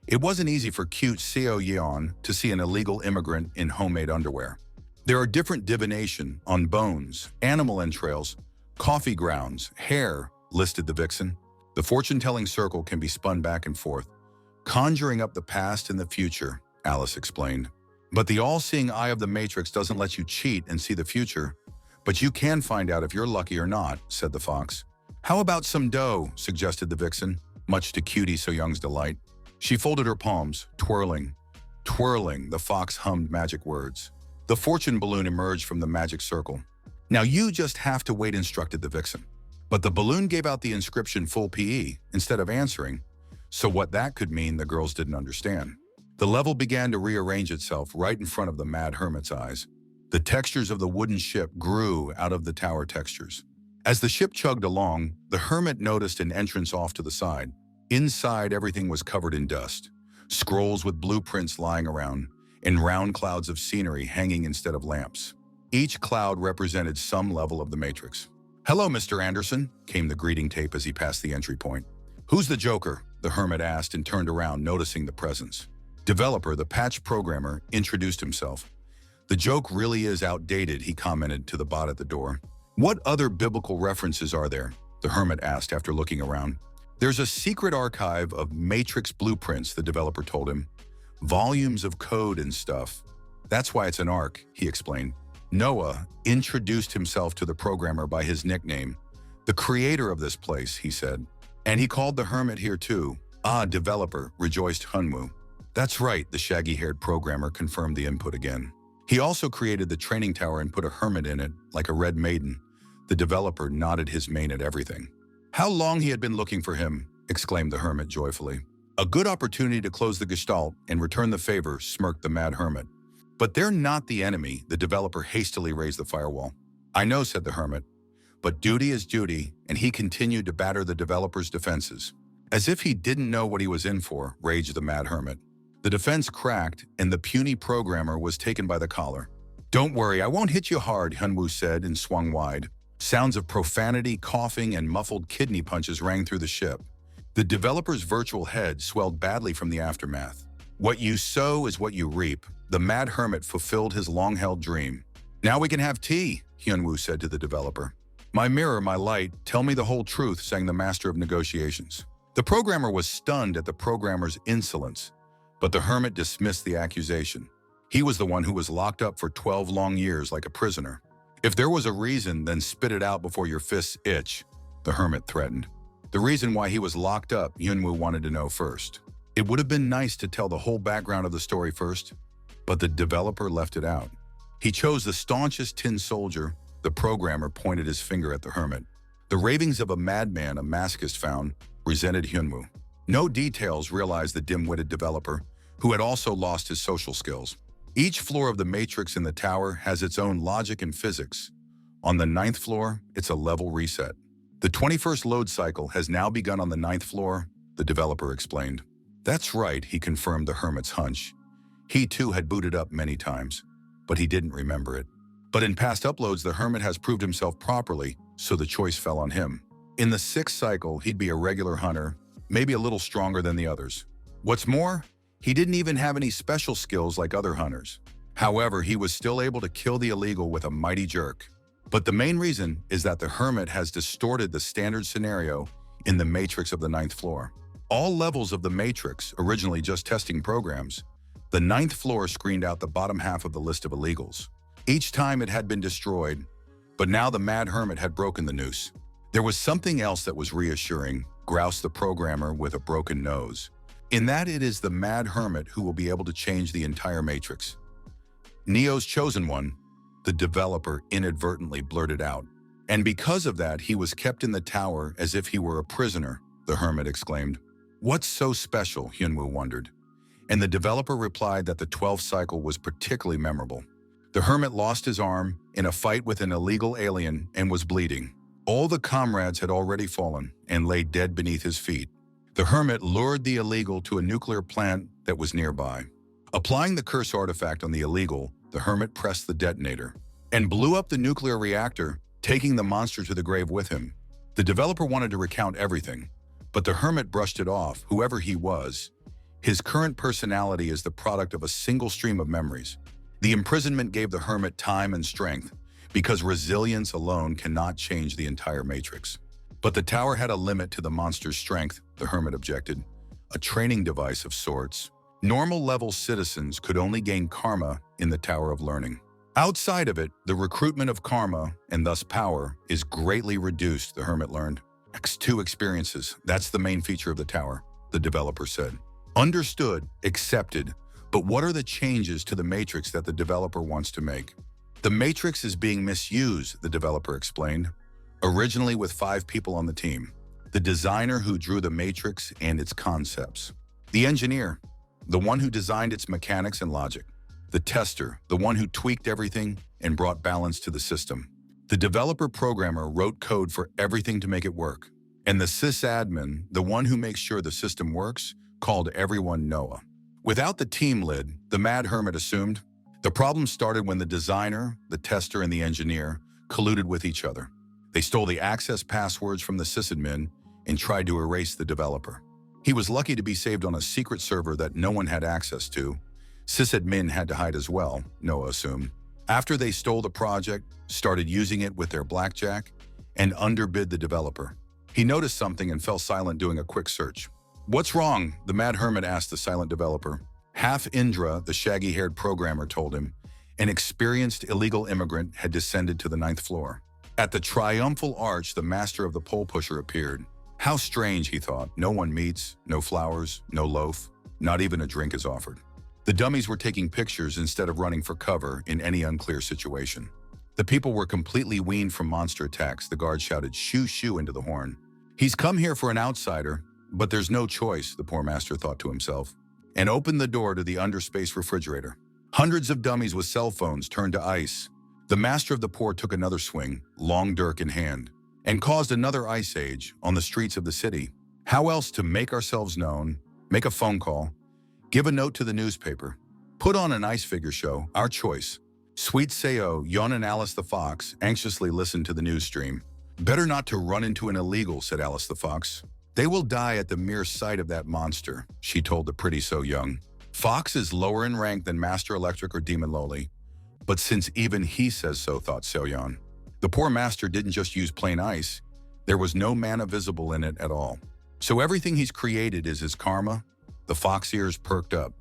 [SPEAKER 1] It wasn't easy for cute So-Yeon to see an illegal immigrant in homemade underwear. There are different divination on bones, animal entrails, coffee grounds, hair, listed the vixen. The fortune-telling circle can be spun back and forth, conjuring up the past and the future, Alice explained. But the all-seeing eye of the Matrix doesn't let you cheat and see the future. But you can find out if you're lucky or not, said the fox. How about some dough, suggested the vixen, much to Cutie So-Young's delight. She folded her palms, twirling. Twirling, the fox hummed magic words. The fortune balloon emerged from the magic circle. Now you just have to wait, instructed the vixen. But the balloon gave out the inscription full PE instead of answering, so what that could mean the girls didn't understand. The level began to rearrange itself right in front of the mad hermit's eyes. The textures of the wooden ship grew out of the tower textures. As the ship chugged along, the hermit noticed an entrance off to the side. Inside, everything was covered in dust, scrolls with blueprints lying around, and round clouds of scenery hanging instead of lamps. Each cloud represented some level of the Matrix. Hello, Mr. Anderson, came the greeting tape as he passed the entry point. Who's the Joker? The hermit asked and turned around, noticing the presence. Developer, the patch programmer, introduced himself. The joke really is outdated, he commented to the bot at the door. What other biblical references are there? The hermit asked after looking around. There's a secret archive of Matrix blueprints, the developer told him. Volumes of code and stuff. That's why it's an ARC, he explained. Noah introduced himself to the programmer by his nickname. The creator of this place, he said. And he called the hermit here too. Ah, developer, rejoiced Hyunwoo. That's right, the shaggy-haired programmer confirmed the input again. He also created the training tower and put a hermit in it, like a red maiden. The developer nodded his mane at everything. How long he had been looking for him, exclaimed the hermit joyfully. A good opportunity to close the gestalt and return the favor, smirked the mad hermit. But they're not the enemy, the developer hastily raised the firewall. I know, said the hermit. But duty is duty, and he continued to batter the developer's defenses. As if he didn't know what he was in for, raged the mad hermit. The defense cracked, and the puny programmer was taken by the collar. Don't worry, I won't hit you hard, Hyunwoo said and swung wide. Sounds of profanity, coughing, and muffled kidney punches rang through the ship. The developer's virtual head swelled badly from the aftermath. What you sow is what you reap. The mad hermit fulfilled his long-held dream. Now we can have tea, Hyunwoo said to the developer. My mirror, my light, tell me the whole truth, sang the master of negotiations. The programmer was stunned at the programmer's insolence, but the hermit dismissed the accusation. He was the one who was locked up for 12 long years like a prisoner. If there was a reason, then spit it out before your fists itch, the hermit threatened. The reason why he was locked up, Hyunwoo wanted to know first. It would have been nice to tell the whole background of the story first, but the developer left it out. He chose the staunchest tin soldier. The programmer pointed his finger at the hermit. The ravings of a madman a masochist found resented Hyunwoo. No details, realized the dim-witted developer, who had also lost his social skills. Each floor of the matrix in the tower has its own logic and physics. On the 9th floor, it's a level reset. The 21st load cycle has now begun on the 9th floor, the developer explained. That's right, he confirmed the hermit's hunch. He too had booted up many times, but he didn't remember it. But in past uploads, the hermit has proved himself properly, so the choice fell on him. In the sixth cycle, he'd be a regular hunter, maybe a little stronger than the others. What's more, he didn't even have any special skills like other hunters. However, he was still able to kill the illegal with a mighty jerk. But the main reason is that the hermit has distorted the standard scenario in the matrix of the ninth floor. All levels of the matrix, originally just testing programs, the ninth floor screened out the bottom half of the list of illegals. Each time it had been destroyed, but now the mad hermit had broken the noose. There was something else that was reassuring, groused the programmer with a broken nose, in that it is the mad hermit who will be able to change the entire matrix. Neo's chosen one, the developer inadvertently blurted out. And because of that, he was kept in the tower as if he were a prisoner, the hermit exclaimed. What's so special, Hyunwoo wondered. And the developer replied that the 12th cycle was particularly memorable. The hermit lost his arm in a fight with an illegal alien and was bleeding. All the comrades had already fallen and lay dead beneath his feet. The hermit lured the illegal to a nuclear plant that was nearby. Applying the curse artifact on the illegal, the hermit pressed the detonator and blew up the nuclear reactor, taking the monster to the grave with him. The developer wanted to recount everything, but the hermit brushed it off, whoever he was. His current personality is the product of a single stream of memories. The imprisonment gave the hermit time and strength, because resilience alone cannot change the entire matrix. But the tower had a limit to the monster's strength, the hermit objected. A training device of sorts. Normal-level citizens could only gain karma in the Tower of Learning. Outside of it, the recruitment of karma, and thus power, is greatly reduced, the hermit learned. X2 experiences, that's the main feature of the tower, the developer said. Understood, accepted, but what are the changes to the matrix that the developer wants to make? The matrix is being misused, the developer explained. Originally with 5 people on the team. The designer who drew the matrix and its concepts. The engineer, the one who designed its mechanics and logic. The tester, the one who tweaked everything and brought balance to the system. The developer programmer wrote code for everything to make it work. And the sysadmin, the one who makes sure the system works, called everyone Noah. Without the team lid, the mad hermit assumed, the problem started when the designer, the tester, and the engineer colluded with each other. They stole the access passwords from the sysadmin and tried to erase the developer. He was lucky to be saved on a secret server that no one had access to. Sysadmin had to hide as well, Noah assumed. After they stole the project, started using it with their blackjack, and underbid the developer. He noticed something and fell silent doing a quick search. What's wrong? The mad hermit asked the silent developer. Half Indra, the shaggy-haired programmer, told him. An experienced illegal immigrant had descended to the 9th floor. At the triumphal arch, the master of the pole pusher appeared. How strange, he thought. No one meets, no flowers, no loaf, not even a drink is offered. The dummies were taking pictures instead of running for cover in any unclear situation. The people were completely weaned from monster attacks. The guard shouted, shoo, shoo, into the horn. He's come here for an outsider, but there's no choice, the poor master thought to himself, and opened the door to the underspace refrigerator. Hundreds of dummies with cell phones turned to ice. The master of the poor took another swing, long dirk in hand, and caused another ice age on the streets of the city. How else to make ourselves known, make a phone call, give a note to the newspaper, put on an ice figure show, our choice. Sweet Seo, Yon and Alice the Fox anxiously listened to the news stream. Better not to run into an illegal, said Alice the Fox. They will die at the mere sight of that monster, she told the pretty So Young. Fox is lower in rank than Master Electric or Demon Loli, but since even he says so, thought Seoyeon. The poor master didn't just use plain ice. There was no mana visible in it at all. So everything he's created is his karma. The fox ears perked up.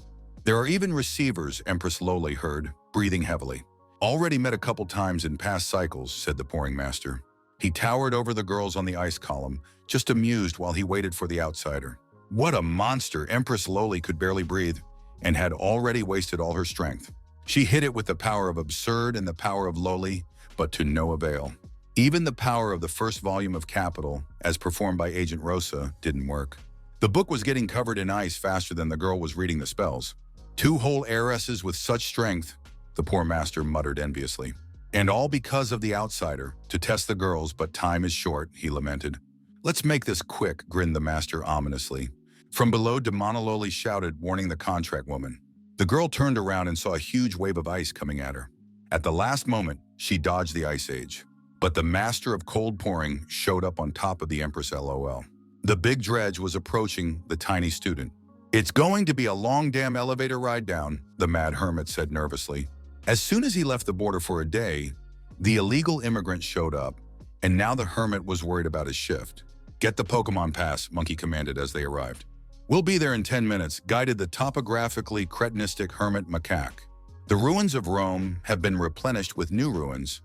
[SPEAKER 1] There are even receivers, Empress Loli heard, breathing heavily. Already met a couple times in past cycles, said the pouring master. He towered over the girls on the ice column, just amused while he waited for the outsider. What a monster! Empress Loli could barely breathe and had already wasted all her strength. She hit it with the power of absurd and the power of Loli, but to no avail. Even the power of the first volume of Capital, as performed by Agent Rosa, didn't work. The book was getting covered in ice faster than the girl was reading the spells. 2 whole heiresses with such strength, the poor master muttered enviously. And all because of the outsider, to test the girls, but time is short, he lamented. Let's make this quick, grinned the master ominously. From below, Demonaloli shouted, warning the contract woman. The girl turned around and saw a huge wave of ice coming at her. At the last moment, she dodged the ice age. But the master of cold pouring showed up on top of the Empress LOL. The big dredge was approaching the tiny student. "It's going to be a long damn elevator ride down," the mad hermit said nervously. As soon as he left the border for a day, the illegal immigrant showed up, and now the hermit was worried about his shift. "Get the Pokemon Pass," Monkey commanded as they arrived. "We'll be there in 10 minutes, guided the topographically cretinistic hermit macaque. The ruins of Rome have been replenished with new ruins.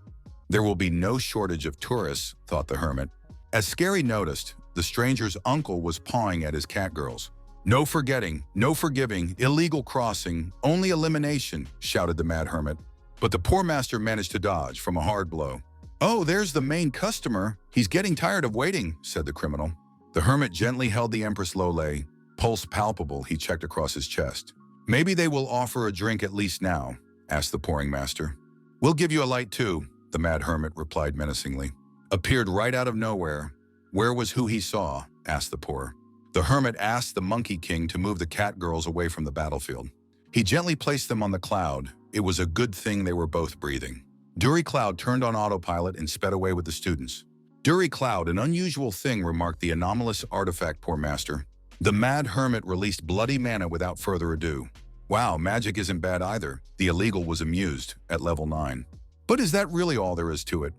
[SPEAKER 1] There will be no shortage of tourists," thought the hermit. As Scary noticed, the stranger's uncle was pawing at his catgirls. "No forgetting, no forgiving, illegal crossing, only elimination," shouted the mad hermit. But the poor master managed to dodge from a hard blow. "Oh, there's the main customer. He's getting tired of waiting," said the criminal. The hermit gently held the Empress Lole. Pulse palpable, he checked across his chest. "Maybe they will offer a drink at least now," asked the pouring master. "We'll give you a light too," the mad hermit replied menacingly. Appeared right out of nowhere. "Where was who he saw?" asked the poor. The hermit asked the Monkey King to move the cat girls away from the battlefield. He gently placed them on the cloud. It was a good thing they were both breathing. Dury Cloud turned on autopilot and sped away with the students. "Dury Cloud, an unusual thing," remarked the anomalous artifact poor master. The mad hermit released bloody mana without further ado. "Wow, magic isn't bad either," the illegal was amused, at level 9. "But is that really all there is to it?"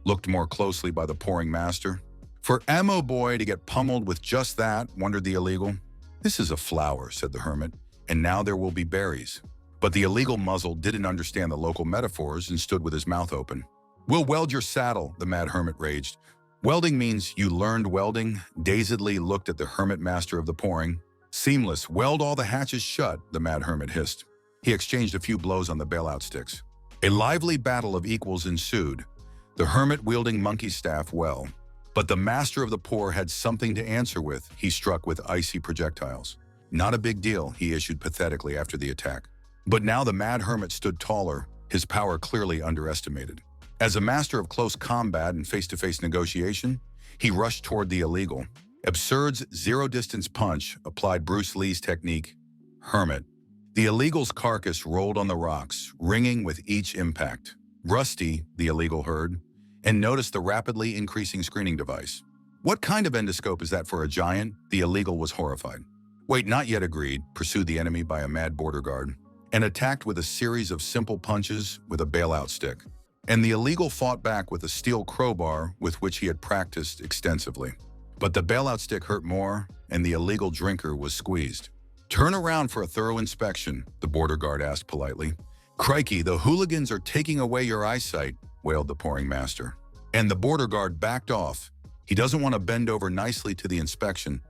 [SPEAKER 1] Looked more closely by the pouring master. "For Ammo Boy to get pummeled with just that," wondered the illegal. "This is a flower," said the hermit, "and now there will be berries." But the illegal muzzle didn't understand the local metaphors and stood with his mouth open. "We'll weld your saddle," the mad hermit raged. "Welding means you learned welding?" Dazedly looked at the hermit master of the pouring. "Seamless, weld all the hatches shut," the mad hermit hissed. He exchanged a few blows on the bailout sticks. A lively battle of equals ensued, the hermit wielding monkey staff well. But the master of the poor had something to answer with. He struck with icy projectiles. "Not a big deal," he issued pathetically after the attack. But now the mad hermit stood taller, his power clearly underestimated. As a master of close combat and face-to-face negotiation, he rushed toward the illegal. Absurd's zero-distance punch applied Bruce Lee's technique, hermit. The illegal's carcass rolled on the rocks, ringing with each impact. Rusty, the illegal heard, and noticed the rapidly increasing screening device. "What kind of endoscope is that for a giant?" The illegal was horrified. "Wait, not yet," agreed, pursued the enemy by a mad border guard, and attacked with a series of simple punches with a bailout stick. And the illegal fought back with a steel crowbar with which he had practiced extensively. But the bailout stick hurt more, and the illegal drinker was squeezed. "Turn around for a thorough inspection," the border guard asked politely. "Crikey, the hooligans are taking away your eyesight," wailed the pouring master. And the border guard backed off. He doesn't want to bend over nicely to the inspection.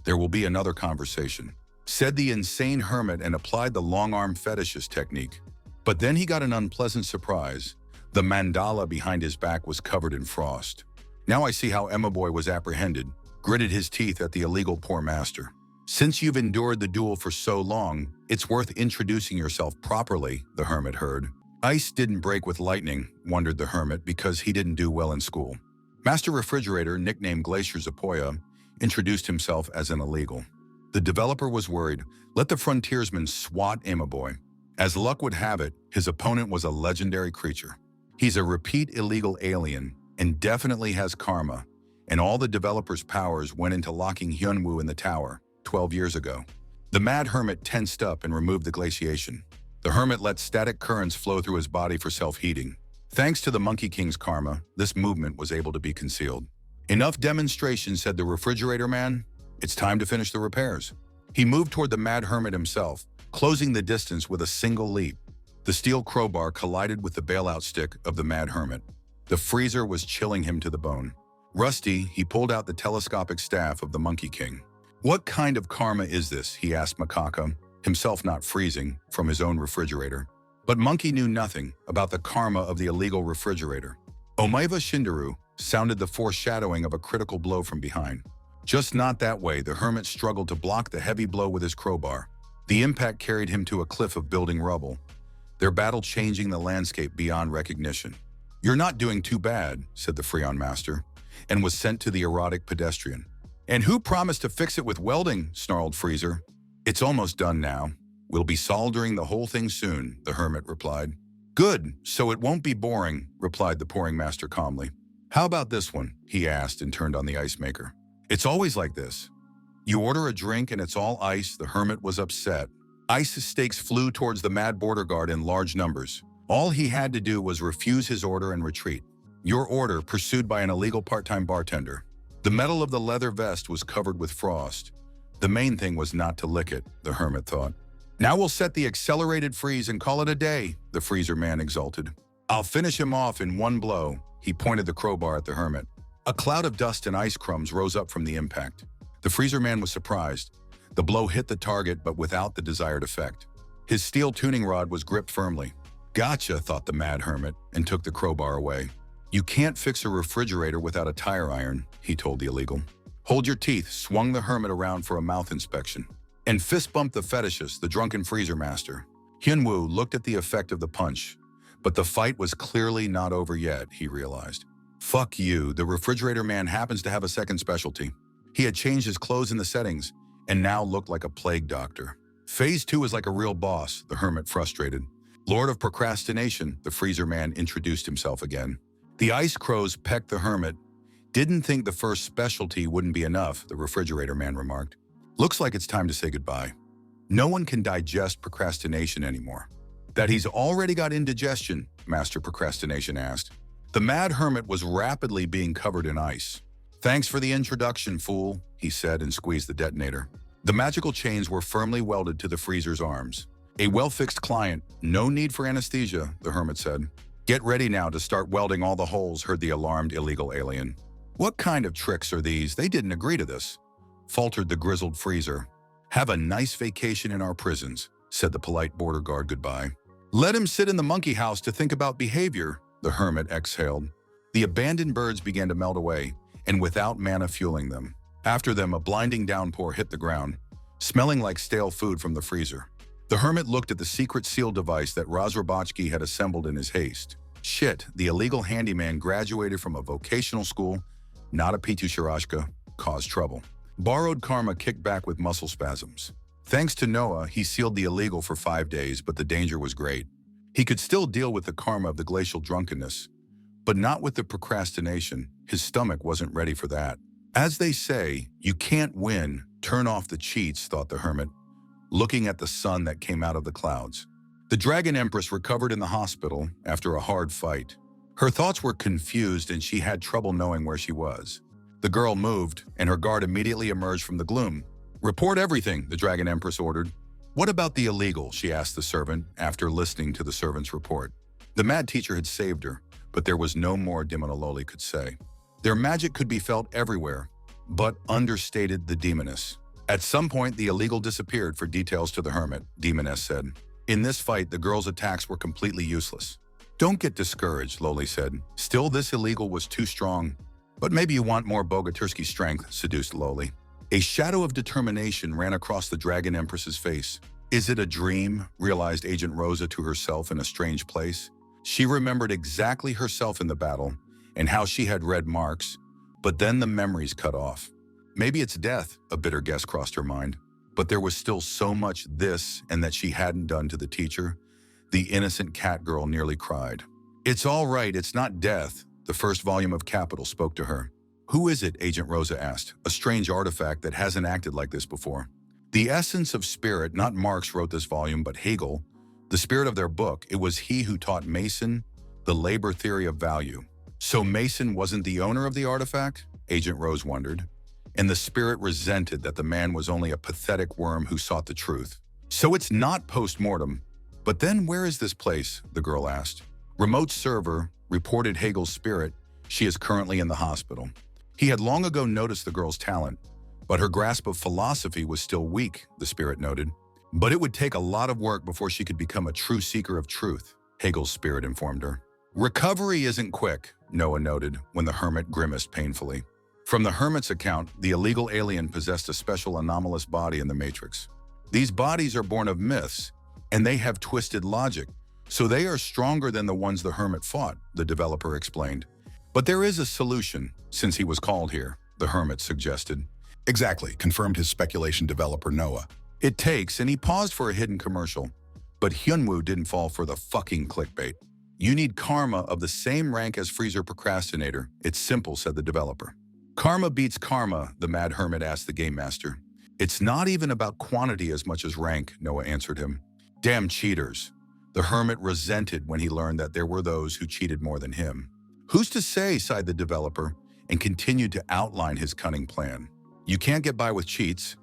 [SPEAKER 1] "There will be another conversation," said the insane hermit and applied the long-arm fetishist technique. But then he got an unpleasant surprise. The mandala behind his back was covered in frost. "Now I see how Emma Boy was apprehended," gritted his teeth at the illegal poor master. "Since you've endured the duel for so long, it's worth introducing yourself properly," the hermit heard. Ice didn't break with lightning, wondered the hermit, because he didn't do well in school. Master Refrigerator, nicknamed Glacier Zapoya, introduced himself as an illegal. The developer was worried. Let the frontiersman swat Emma Boy. As luck would have it, his opponent was a legendary creature. He's a repeat illegal alien and definitely has karma, and all the developer's powers went into locking Hyunwoo in the tower 12 years ago. The mad hermit tensed up and removed the glaciation. The hermit let static currents flow through his body for self-heating. Thanks to the Monkey King's karma, this movement was able to be concealed. "Enough demonstration," said the refrigerator man. "It's time to finish the repairs." He moved toward the mad hermit himself, closing the distance with a single leap. The steel crowbar collided with the bailout stick of the mad hermit. The freezer was chilling him to the bone. Rusty, he pulled out the telescopic staff of the Monkey King. "What kind of karma is this?" he asked Macaca, himself not freezing, from his own refrigerator. But Monkey knew nothing about the karma of the illegal refrigerator. Omaiva Shindaru sounded the foreshadowing of a critical blow from behind. Just not that way, the hermit struggled to block the heavy blow with his crowbar. The impact carried him to a cliff of building rubble, their battle changing the landscape beyond recognition. "You're not doing too bad," said the Freon master, and was sent to the erotic pedestrian. "And who promised to fix it with welding?" snarled Freezer. "It's almost done now. We'll be soldering the whole thing soon," the hermit replied. "Good, so it won't be boring," replied the pouring master calmly. How about this one? He asked and turned on the ice maker. It's always like this. You order a drink and it's all ice. The hermit was upset. Ice stakes flew towards the mad border guard in large numbers. All he had to do was refuse his order and retreat. Your order, pursued by an illegal part-time bartender. The metal of the leather vest was covered with frost. The main thing was not to lick it, the hermit thought. Now we'll set the accelerated freeze and call it a day, the freezer man exulted. I'll finish him off in one blow. He pointed the crowbar at the hermit. A cloud of dust and ice crumbs rose up from the impact. The freezer man was surprised. The blow hit the target, but without the desired effect. His steel tuning rod was gripped firmly. Gotcha, thought the mad hermit, and took the crowbar away. You can't fix a refrigerator without a tire iron, he told the illegal. Hold your teeth, swung the hermit around for a mouth inspection. And fist bumped the fetishist, the drunken freezer master. Hyunwoo looked at the effect of the punch. But the fight was clearly not over yet, he realized. Fuck you, the refrigerator man happens to have a second specialty. He had changed his clothes in the settings, and now looked like a plague doctor. Phase 2 is like a real boss, the hermit frustrated. Lord of procrastination, the freezer man introduced himself again. The ice crows pecked the hermit. Didn't think the first specialty wouldn't be enough, the refrigerator man remarked. Looks like it's time to say goodbye. No one can digest procrastination anymore. That he's already got indigestion, Master Procrastination asked. The mad hermit was rapidly being covered in ice. Thanks for the introduction, fool, he said and squeezed the detonator. The magical chains were firmly welded to the freezer's arms. A well-fixed client, no need for anesthesia, the hermit said. Get ready now to start welding all the holes, heard the alarmed illegal alien. What kind of tricks are these? They didn't agree to this, faltered the grizzled freezer. Have a nice vacation in our prisons, said the polite border guard goodbye. Let him sit in the monkey house to think about behavior, the hermit exhaled. The abandoned birds began to melt away, and without mana fueling them. After them, a blinding downpour hit the ground, smelling like stale food from the freezer. The hermit looked at the secret seal device that Razrabochki had assembled in his haste. Shit, the illegal handyman graduated from a vocational school, not a Pitu caused trouble. Borrowed karma kicked back with muscle spasms. Thanks to Noah, he sealed the illegal for 5 days, but the danger was great. He could still deal with the karma of the glacial drunkenness, but not with the procrastination. His stomach wasn't ready for that. As they say, you can't win, turn off the cheats, thought the hermit, looking at the sun that came out of the clouds. The Dragon Empress recovered in the hospital after a hard fight. Her thoughts were confused and she had trouble knowing where she was. The girl moved, and her guard immediately emerged from the gloom. Report everything, the Dragon Empress ordered. What about the illegal? She asked the servant after listening to the servant's report. The mad teacher had saved her, but there was no more Demonololi could say. Their magic could be felt everywhere, but understated the demoness. At some point, the illegal disappeared for details to the hermit, Demoness said. In this fight, the girl's attacks were completely useless. Don't get discouraged, Loli said. Still, this illegal was too strong. But maybe you want more Bogatyrsky strength, seduced Loli. A shadow of determination ran across the Dragon Empress's face. Is it a dream? Realized Agent Rosa to herself in a strange place. She remembered exactly herself in the battle and how she had read marks, but then the memories cut off. Maybe it's death, a bitter guess crossed her mind. But there was still so much this and that she hadn't done to the teacher. The innocent cat girl nearly cried. It's all right, it's not death, the first volume of Capital spoke to her. Who is it? Agent Rosa asked, a strange artifact that hasn't acted like this before. The essence of spirit, not Marx wrote this volume, but Hegel, the spirit of their book. It was he who taught Mason the labor theory of value. So Mason wasn't the owner of the artifact? Agent Rose wondered. And the spirit resented that the man was only a pathetic worm who sought the truth. So it's not post-mortem. But then where is this place? The girl asked. Remote server reported Hegel's spirit. She is currently in the hospital. He had long ago noticed the girl's talent, but her grasp of philosophy was still weak, the spirit noted. But it would take a lot of work before she could become a true seeker of truth, Hegel's spirit informed her. Recovery isn't quick, Noah noted when the hermit grimaced painfully. From the hermit's account, the illegal alien possessed a special anomalous body in the Matrix. These bodies are born of myths, and they have twisted logic, so they are stronger than the ones the hermit fought, the developer explained. But there is a solution, since he was called here, the hermit suggested.
[SPEAKER 2] Exactly, confirmed his speculation developer Noah.
[SPEAKER 1] It takes, and he paused for a hidden commercial. But Hyunwoo didn't fall for the fucking clickbait. You need karma of the same rank as Freezer Procrastinator. It's simple, said the developer. Karma beats karma, the Mad Hermit asked the game master. It's not even about quantity as much as rank, Noah answered him. Damn cheaters. The hermit resented when he learned that there were those who cheated more than him. Who's to say, sighed the developer, and continued to outline his cunning plan. You can't get by with cheats.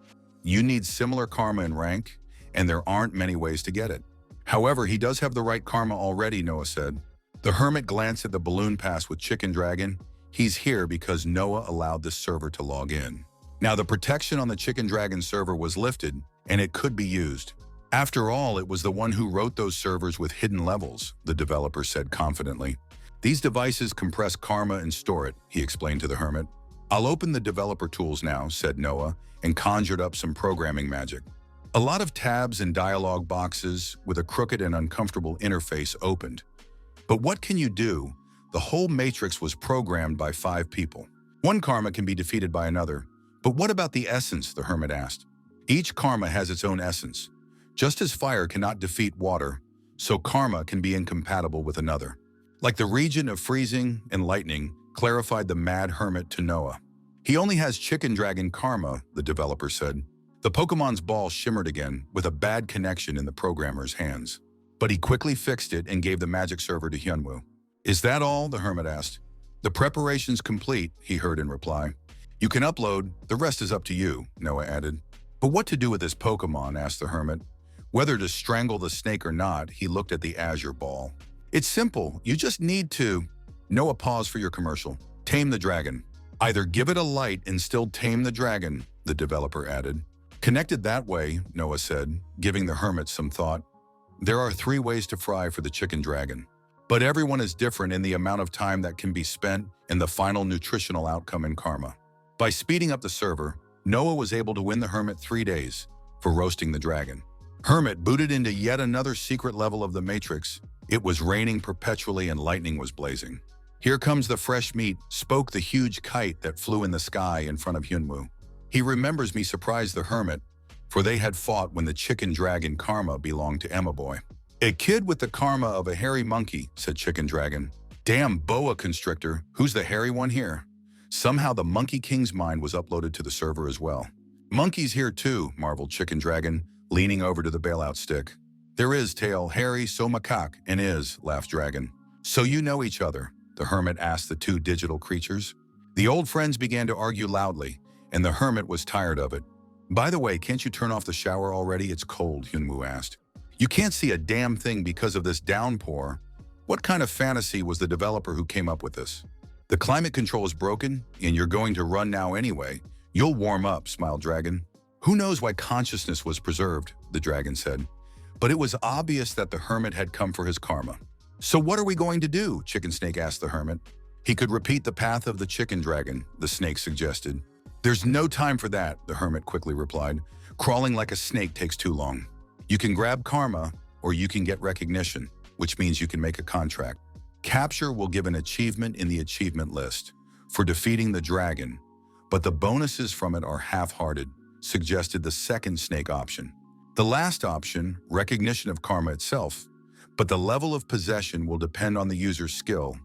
[SPEAKER 1] You need similar karma in rank, and there aren't many ways to get it. However, he does have the right karma already, Noah said. The hermit glanced at the balloon pass with Chicken Dragon. He's here because Noah allowed this server to log in. Now, the protection on the Chicken Dragon server was lifted, and it could be used. After all, it was the one who wrote those servers with hidden levels, the developer said confidently. These devices compress karma and store it, he explained to the hermit. I'll open the developer tools now, said Noah, and conjured up some programming magic. A lot of tabs and dialog boxes with a crooked and uncomfortable interface opened. But what can you do? The whole matrix was programmed by 5 people. One karma can be defeated by another. But what about the essence, the hermit asked. Each karma has its own essence. Just as fire cannot defeat water, so karma can be incompatible with another. Like the region of freezing and lightning, clarified the Mad Hermit to Noah. He only has Chicken Dragon karma, the developer said. The Pokemon's ball shimmered again, with a bad connection in the programmer's hands. But he quickly fixed it and gave the magic server to Hyunwoo. Is that all? The hermit asked. The preparation's complete, he heard in reply. You can upload, the rest is up to you, Noah added. But what to do with this Pokemon? Asked the hermit. Whether to strangle the snake or not, he looked at the azure ball. It's simple, you just need to… Noah paused for your commercial. Tame the dragon. Either give it a light and still tame the dragon, the developer added. Connected that way, Noah said, giving the hermit some thought. There are 3 ways to fry for the chicken dragon. But everyone is different in the amount of time that can be spent and the final nutritional outcome in karma. By speeding up the server, Noah was able to win the hermit 3 days for roasting the dragon. Hermit booted into yet another secret level of the matrix. It was raining perpetually and lightning was blazing. Here comes the fresh meat, spoke the huge kite that flew in the sky in front of Hyunwoo. He remembers me, surprised the hermit, for they had fought when the chicken dragon karma belonged to Emma Boy. A kid with the karma of a hairy monkey, said Chicken Dragon. Damn boa constrictor, who's the hairy one here? Somehow the Monkey King's mind was uploaded to the server as well. Monkey's here too, marveled Chicken Dragon, leaning over to the bailout stick. There is, tail, hairy, so macaque, and is, laughed Dragon. So you know each other, the hermit asked the 2 digital creatures. The old friends began to argue loudly, and the hermit was tired of it. By the way, can't you turn off the shower already? It's cold, Hyunwoo asked. You can't see a damn thing because of this downpour. What kind of fantasy was the developer who came up with this? The climate control is broken, and you're going to run now anyway. You'll warm up, smiled Dragon. Who knows why consciousness was preserved, the dragon said. But it was obvious that the hermit had come for his karma. So what are we going to do? Chicken Snake asked the hermit. He could repeat the path of the chicken dragon, the snake suggested. There's no time for that, the hermit quickly replied. Crawling like a snake takes too long. You can grab karma, or you can get recognition, which means you can make a contract. Capture will give an achievement in the achievement list for defeating the dragon, but the bonuses from it are half-hearted, suggested the second snake option. The last option, recognition of karma itself, but the level of possession will depend on the user's skill.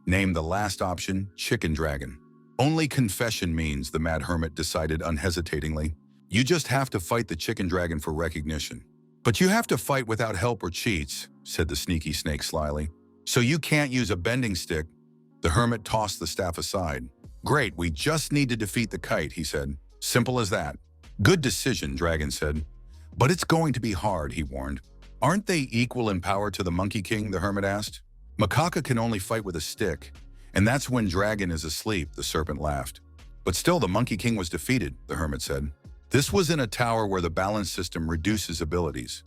[SPEAKER 1] Name the last option, Chicken Dragon. Only confession means, the Mad Hermit decided unhesitatingly. You just have to fight the chicken dragon for recognition. But you have to fight without help or cheats, said the sneaky snake slyly. So you can't use a bending stick. The hermit tossed the staff aside. Great, we just need to defeat the kite, he said. Simple as that. Good decision, Dragon said. But it's going to be hard, he warned. Aren't they equal in power to the Monkey King, the hermit asked. Macaca can only fight with a stick, and that's when Dragon is asleep, the serpent laughed. But still, the Monkey King was defeated, the hermit said. This was in a tower where the balance system reduces abilities.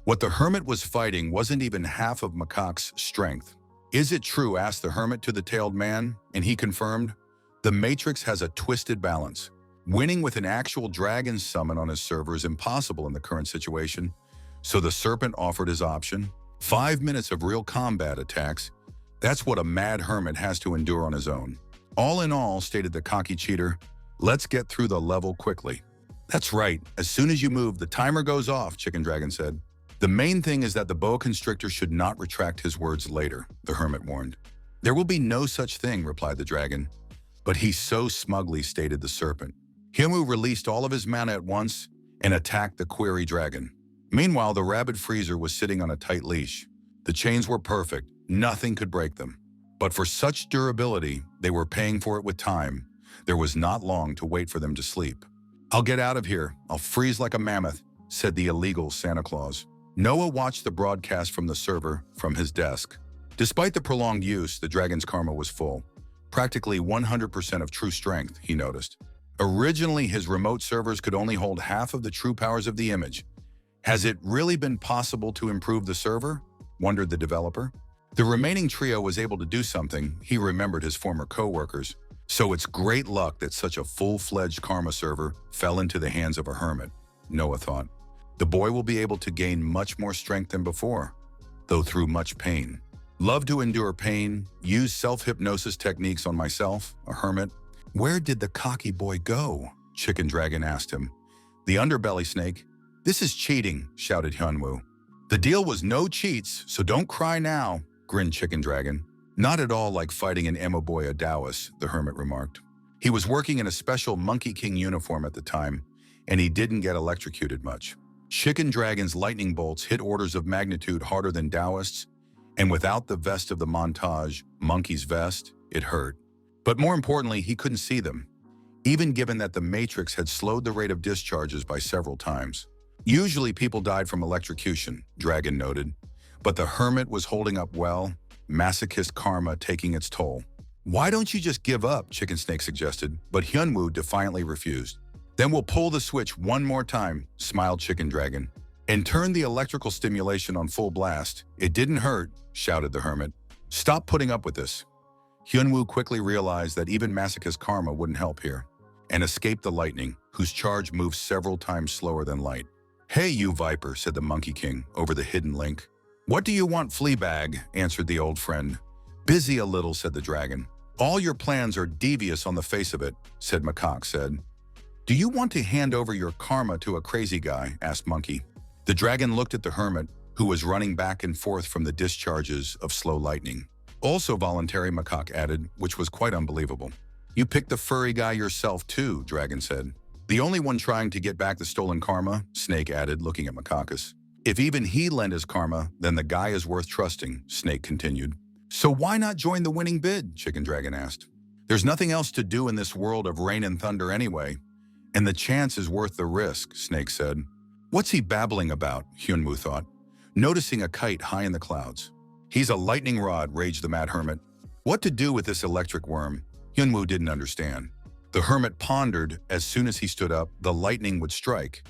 [SPEAKER 1] What the hermit was fighting wasn't even half of Macaque's strength. Is it true? Asked the hermit to the tailed man, and he confirmed. The Matrix has a twisted balance. Winning with an actual dragon summon on his server is impossible in the current situation, so the serpent offered his option. 5 minutes of real combat attacks. That's what a mad hermit has to endure on his own. All in all, stated the cocky cheater, let's get through the level quickly. That's right. As soon as you move, the timer goes off, Chicken Dragon said. The main thing is that the boa constrictor should not retract his words later, the hermit warned. There will be no such thing, replied the dragon. But he so smugly, stated the serpent. Hyunwoo released all of his mana at once and attacked the query dragon. Meanwhile, the rabid freezer was sitting on a tight leash. The chains were perfect, nothing could break them. But for such durability, they were paying for it with time. There was not long to wait for them to sleep. I'll get out of here, I'll freeze like a mammoth, said the illegal Santa Claus. Noah watched the broadcast from the server from his desk. Despite the prolonged use, the dragon's karma was full. Practically 100% of true strength, he noticed. Originally, his remote servers could only hold half of the true powers of the image. Has it really been possible to improve the server? Wondered the developer. The remaining trio was able to do something. He remembered his former co-workers. So it's great luck that such a full-fledged karma server fell into the hands of a hermit, Noah thought. The boy will be able to gain much more strength than before, though through much pain. Love to endure pain, use self-hypnosis techniques on myself, a hermit. Where did the cocky boy go? Chicken Dragon asked him. The underbelly snake. This is cheating, shouted Hyunwoo. The deal was no cheats, so don't cry now, grinned Chicken Dragon. Not at all like fighting an emo boy Taoist, the hermit remarked. He was working in a special Monkey King uniform at the time, and he didn't get electrocuted much. Chicken Dragon's lightning bolts hit orders of magnitude harder than Taoists, and without the vest of the montage, Monkey's vest, it hurt. But more importantly, he couldn't see them, even given that the Matrix had slowed the rate of discharges by several times. Usually people died from electrocution, Dragon noted, but the hermit was holding up well, masochist karma taking its toll. Why don't you just give up, Chicken Snake suggested, but Hyunwoo defiantly refused. Then we'll pull the switch one more time, smiled Chicken Dragon, and turn the electrical stimulation on full blast. It didn't hurt, shouted the hermit. Stop putting up with this. Hyunwoo quickly realized that even masochist karma wouldn't help here, and escaped the lightning, whose charge moved several times slower than light. Hey, you viper, said the Monkey King over the hidden link. What do you want, Fleabag? Answered the old friend. Busy a little, said the dragon. All your plans are devious on the face of it, said Macaque said. Do you want to hand over your karma to a crazy guy? Asked Monkey. The dragon looked at the hermit, who was running back and forth from the discharges of slow lightning. Also voluntary, Macaque added, which was quite unbelievable. You picked the furry guy yourself too, Dragon said. The only one trying to get back the stolen karma, Snake added, looking at Macaques. If even he lent his karma, then the guy is worth trusting, Snake continued. So why not join the winning bid? Chicken Dragon asked. There's nothing else to do in this world of rain and thunder anyway, and the chance is worth the risk, Snake said. What's he babbling about? Hyunwoo thought, noticing a kite high in the clouds. He's a lightning rod, raged the mad hermit. What to do with this electric worm? Hyunwoo didn't understand. The hermit pondered. As soon as he stood up, the lightning would strike,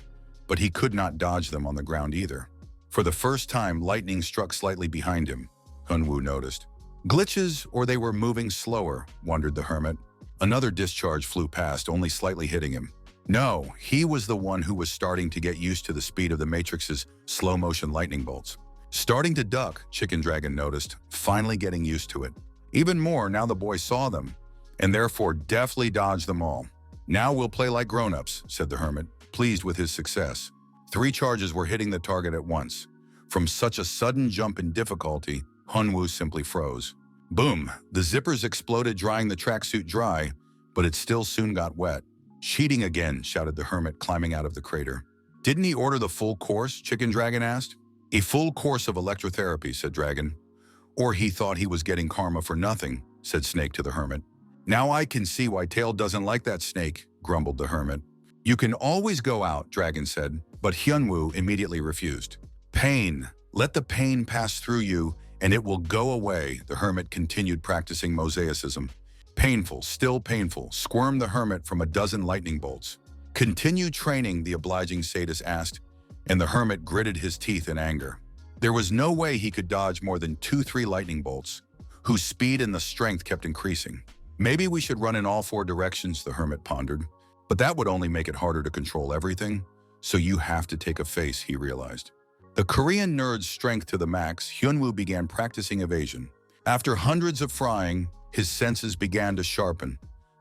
[SPEAKER 1] but he could not dodge them on the ground either. For the first time, lightning struck slightly behind him, Hyunwoo noticed. Glitches, or they were moving slower, wondered the hermit. Another discharge flew past, only slightly hitting him. No, he was the one who was starting to get used to the speed of the Matrix's slow-motion lightning bolts. Starting to duck, Chicken Dragon noticed, finally getting used to it. Even more now the boy saw them, and therefore deftly dodged them all. Now we'll play like grown-ups, said the hermit, pleased with his success. 3 charges were hitting the target at once. From such a sudden jump in difficulty, Hyunwoo simply froze. Boom! The zippers exploded, drying the tracksuit dry, but it still soon got wet. Cheating again, shouted the hermit, climbing out of the crater. Didn't he order the full course? Chicken Dragon asked. A full course of electrotherapy, said Dragon. Or he thought he was getting karma for nothing, said Snake to the hermit. Now I can see why Tail doesn't like that snake, grumbled the hermit. You can always go out, Dragon said, but Hyunwoo immediately refused. Pain. Let the pain pass through you, and it will go away, the hermit continued, practicing mosaicism. Painful, still painful, squirmed the hermit from a dozen lightning bolts. Continue training, the obliging sadist asked, and the hermit gritted his teeth in anger. There was no way he could dodge more than 2-3 lightning bolts, whose speed and the strength kept increasing. Maybe we should run in all 4 directions, the hermit pondered. But that would only make it harder to control everything, so you have to take a face, he realized. The Korean nerd's strength to the max, Hyunwoo began practicing evasion. After hundreds of frying, his senses began to sharpen,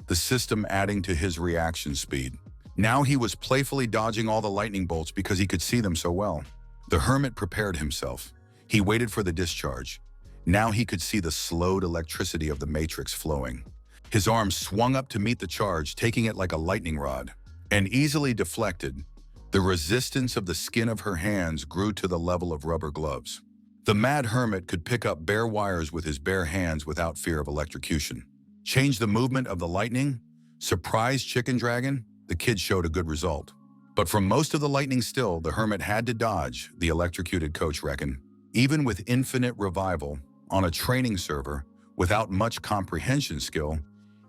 [SPEAKER 1] the system adding to his reaction speed. Now he was playfully dodging all the lightning bolts because he could see them so well. The hermit prepared himself. He waited for the discharge. Now he could see the slowed electricity of the matrix flowing. His arm swung up to meet the charge, taking it like a lightning rod. And easily deflected, the resistance of the skin of her hands grew to the level of rubber gloves. The mad hermit could pick up bare wires with his bare hands without fear of electrocution. Change the movement of the lightning? Surprise chicken dragon? The kid showed a good result. But from most of the lightning still, the hermit had to dodge, the electrocuted coach reckoned. Even with infinite revival, on a training server, without much comprehension skill,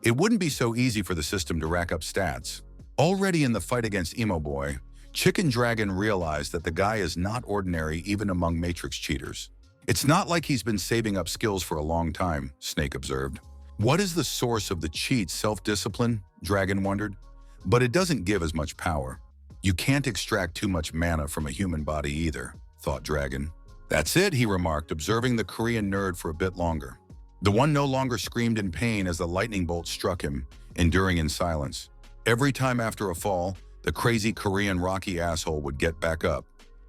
[SPEAKER 1] it wouldn't be so easy for the system to rack up stats. Already in the fight against Emo Boy, Chicken Dragon realized that the guy is not ordinary even among Matrix cheaters. It's not like he's been saving up skills for a long time, Snake observed. What is the source of the cheat's self-discipline? Dragon wondered. But it doesn't give as much power. You can't extract too much mana from a human body either, thought Dragon. That's it, he remarked, observing the Korean nerd for a bit longer. The one no longer screamed in pain as the lightning bolt struck him, enduring in silence. Every time after a fall, the crazy Korean Rocky asshole would get back up.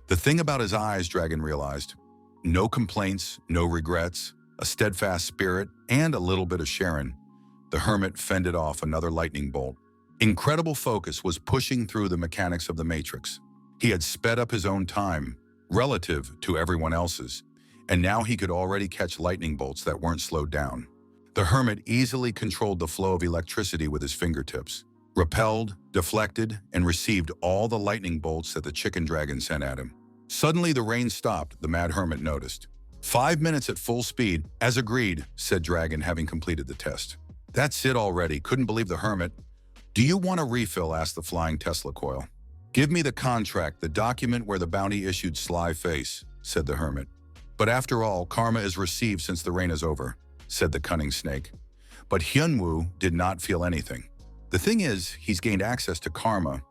[SPEAKER 1] The thing about his eyes, Dragon realized, no complaints, no regrets, a steadfast spirit, and a little bit of Sharon. The hermit fended off another lightning bolt. Incredible focus was pushing through the mechanics of the Matrix. He had sped up his own time, relative to everyone else's, and now he could already catch lightning bolts that weren't slowed down. The hermit easily controlled the flow of electricity with his fingertips, repelled, deflected, and received all the lightning bolts that the chicken dragon sent at him. Suddenly the rain stopped, the mad hermit noticed. 5 minutes at full speed, as agreed, said Dragon, having completed the test. That's it already, couldn't believe the hermit. Do you want a refill? Asked the flying Tesla coil. Give me the contract, the document where the bounty issued sly face, said the hermit. But after all, karma is received since the rain is over, said the cunning snake. But Hyunwoo did not feel anything. The thing is, he's gained access to karma,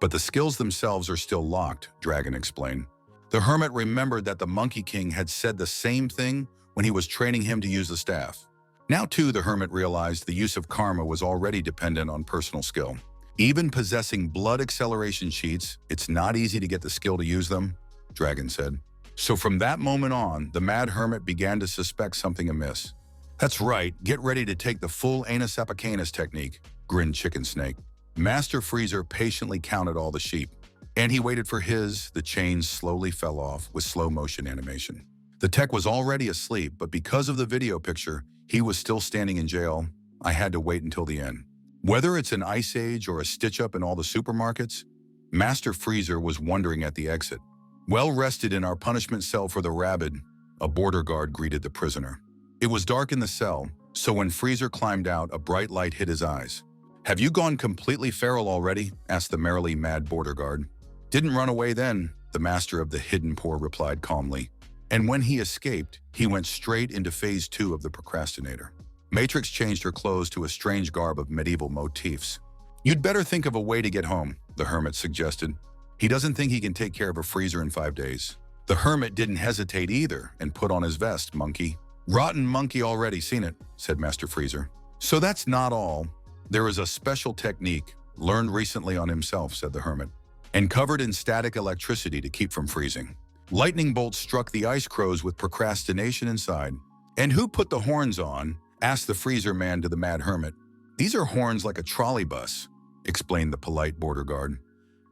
[SPEAKER 1] but the skills themselves are still locked, Dragon explained. The hermit remembered that the Monkey King had said the same thing when he was training him to use the staff. Now too, the hermit realized the use of karma was already dependent on personal skill. Even possessing blood acceleration sheets, it's not easy to get the skill to use them, Dragon said. So from that moment on, the mad hermit began to suspect something amiss. That's right, get ready to take the full anicaps technique, grinned Chicken Snake. Master Freezer patiently counted all the sheep, and he waited for the chains slowly fell off with slow motion animation. The tech was already asleep, but because of the video picture, he was still standing in jail. I had to wait until the end. Whether it's an ice age or a stitch-up in all the supermarkets, Master Freezer was wondering at the exit. Well rested in our punishment cell for the rabid, a border guard greeted the prisoner. It was dark in the cell, so when Freezer climbed out, a bright light hit his eyes. Have you gone completely feral already? Asked the merrily mad border guard. Didn't run away then, the master of the hidden poor replied calmly. And when he escaped, he went straight into phase 2 of the procrastinator. Matrix changed her clothes to a strange garb of medieval motifs. You'd better think of a way to get home, the hermit suggested. He doesn't think he can take care of a freezer in 5 days. The hermit didn't hesitate either and put on his vest, monkey. Rotten monkey already seen it, said Master Freezer. So that's not all. There is a special technique, learned recently on himself, said the hermit, and covered in static electricity to keep from freezing. Lightning bolts struck the ice crows with procrastination inside. And who put the horns on? Asked the freezer man to the mad hermit. These are horns like a trolley bus, explained the polite border guard.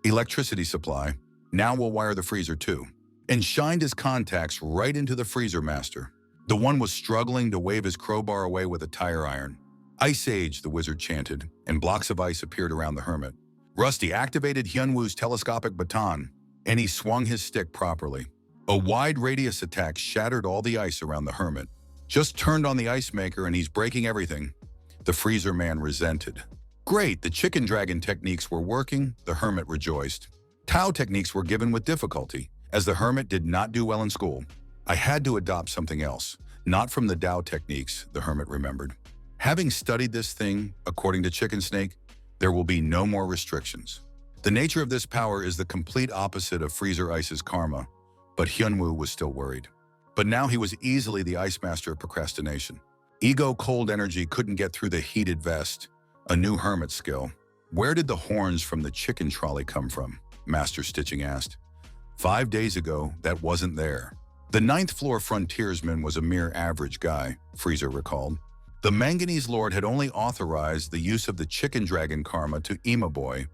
[SPEAKER 1] Electricity supply. Now we'll wire the freezer too. And shined his contacts right into the freezer master. The one was struggling to wave his crowbar away with a tire iron. Ice Age, the wizard chanted, and blocks of ice appeared around the hermit. Rusty activated Hyunwoo's telescopic baton, and he swung his stick properly. A wide radius attack shattered all the ice around the hermit. Just turned on the ice maker and he's breaking everything. The freezer man resented. Great, the chicken dragon techniques were working, the hermit rejoiced. Tao techniques were given with difficulty, as the hermit did not do well in school. I had to adopt something else, not from the Tao techniques, the hermit remembered. Having studied this thing, according to Chicken Snake, there will be no more restrictions. The nature of this power is the complete opposite of Freezer Ice's karma, but Hyunwoo was still worried. But now he was easily the ice master of procrastination. Ego cold energy couldn't get through the heated vest, a new hermit skill. Where did the horns from the chicken trolley come from? Master Stitching asked. 5 days ago, that wasn't there. The ninth floor frontiersman was a mere average guy, Freezer recalled. The manganese lord had only authorized the use of the chicken dragon karma to Ema Boy,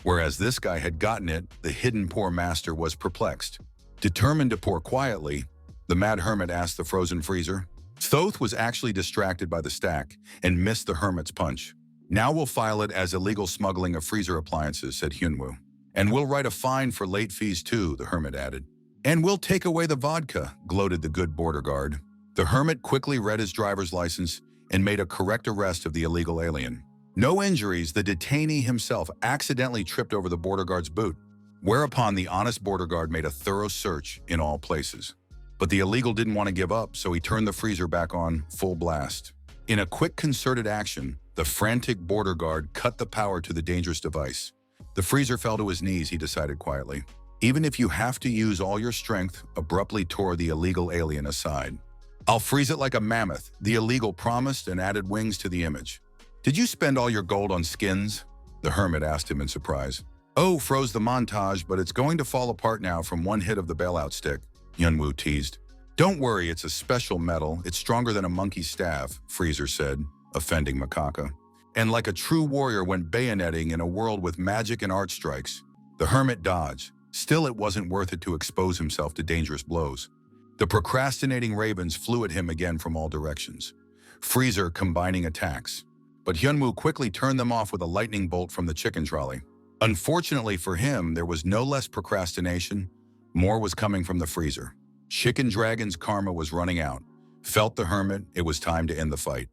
[SPEAKER 1] whereas this guy had gotten it. The hidden poor master was perplexed. Determined to pour quietly, the mad hermit asked the frozen freezer. Thoth was actually distracted by the stack and missed the hermit's punch. Now we'll file it as illegal smuggling of freezer appliances, said Hyunwoo. And we'll write a fine for late fees too, the hermit added. And we'll take away the vodka, gloated the good border guard. The hermit quickly read his driver's license and made a correct arrest of the illegal alien. No injuries, the detainee himself accidentally tripped over the border guard's boot, whereupon the honest border guard made a thorough search in all places. But the illegal didn't want to give up, so he turned the freezer back on full blast. In a quick concerted action, the frantic border guard cut the power to the dangerous device. The freezer fell to his knees, he decided quietly. Even if you have to use all your strength, abruptly tore the illegal alien aside. I'll freeze it like a mammoth, the illegal promised and added wings to the image. Did you spend all your gold on skins? The hermit asked him in surprise. Oh, froze the montage, but it's going to fall apart now from one hit of the bailout stick, Hyunwoo teased. Don't worry, it's a special metal. It's stronger than a monkey's staff, Freezer said, offending Macaca. And like a true warrior went bayoneting in a world with magic and art strikes. The hermit dodged. Still, it wasn't worth it to expose himself to dangerous blows. The procrastinating ravens flew at him again from all directions. Freezer combining attacks. But Hyunwoo quickly turned them off with a lightning bolt from the chicken trolley. Unfortunately for him, there was no less procrastination. More was coming from the freezer. Chicken Dragon's karma was running out. Felt the hermit, it was time to end the fight.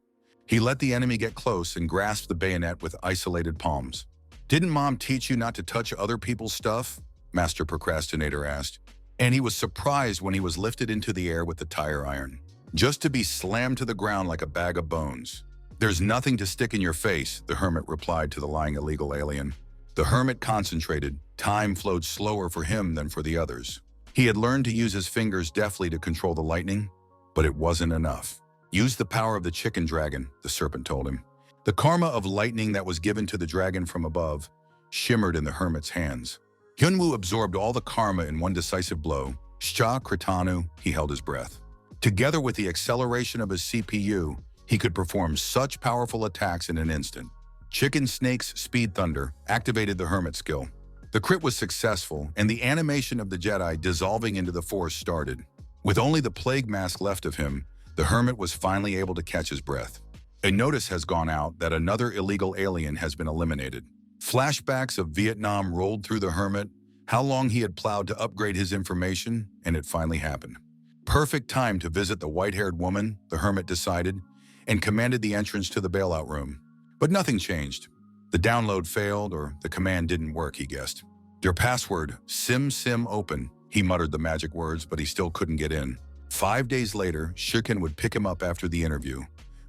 [SPEAKER 1] He let the enemy get close and grasped the bayonet with isolated palms. Didn't Mom teach you not to touch other people's stuff? Master Procrastinator asked. And he was surprised when he was lifted into the air with the tire iron, just to be slammed to the ground like a bag of bones. There's nothing to stick in your face, the hermit replied to the lying illegal alien. The hermit concentrated. Time flowed slower for him than for the others. He had learned to use his fingers deftly to control the lightning, but it wasn't enough. Use the power of the chicken dragon, the serpent told him. The karma of lightning that was given to the dragon from above shimmered in the hermit's hands. Hyunwoo absorbed all the karma in one decisive blow. Sha Kritanu, he held his breath. Together with the acceleration of his CPU, he could perform such powerful attacks in an instant. Chicken Snake's Speed Thunder activated the hermit's skill. The crit was successful, and the animation of the Jedi dissolving into the Force started. With only the plague mask left of him, the hermit was finally able to catch his breath. A notice has gone out that another illegal alien has been eliminated. Flashbacks of Vietnam rolled through the hermit, how long he had plowed to upgrade his information, and it finally happened. Perfect time to visit the white-haired woman, the hermit decided, and commanded the entrance to the bailout room. But nothing changed. The download failed, or the command didn't work, he guessed. Your password, sim open. He muttered the magic words, but he still couldn't get in. 5 days later, Shiken would pick him up after the interview,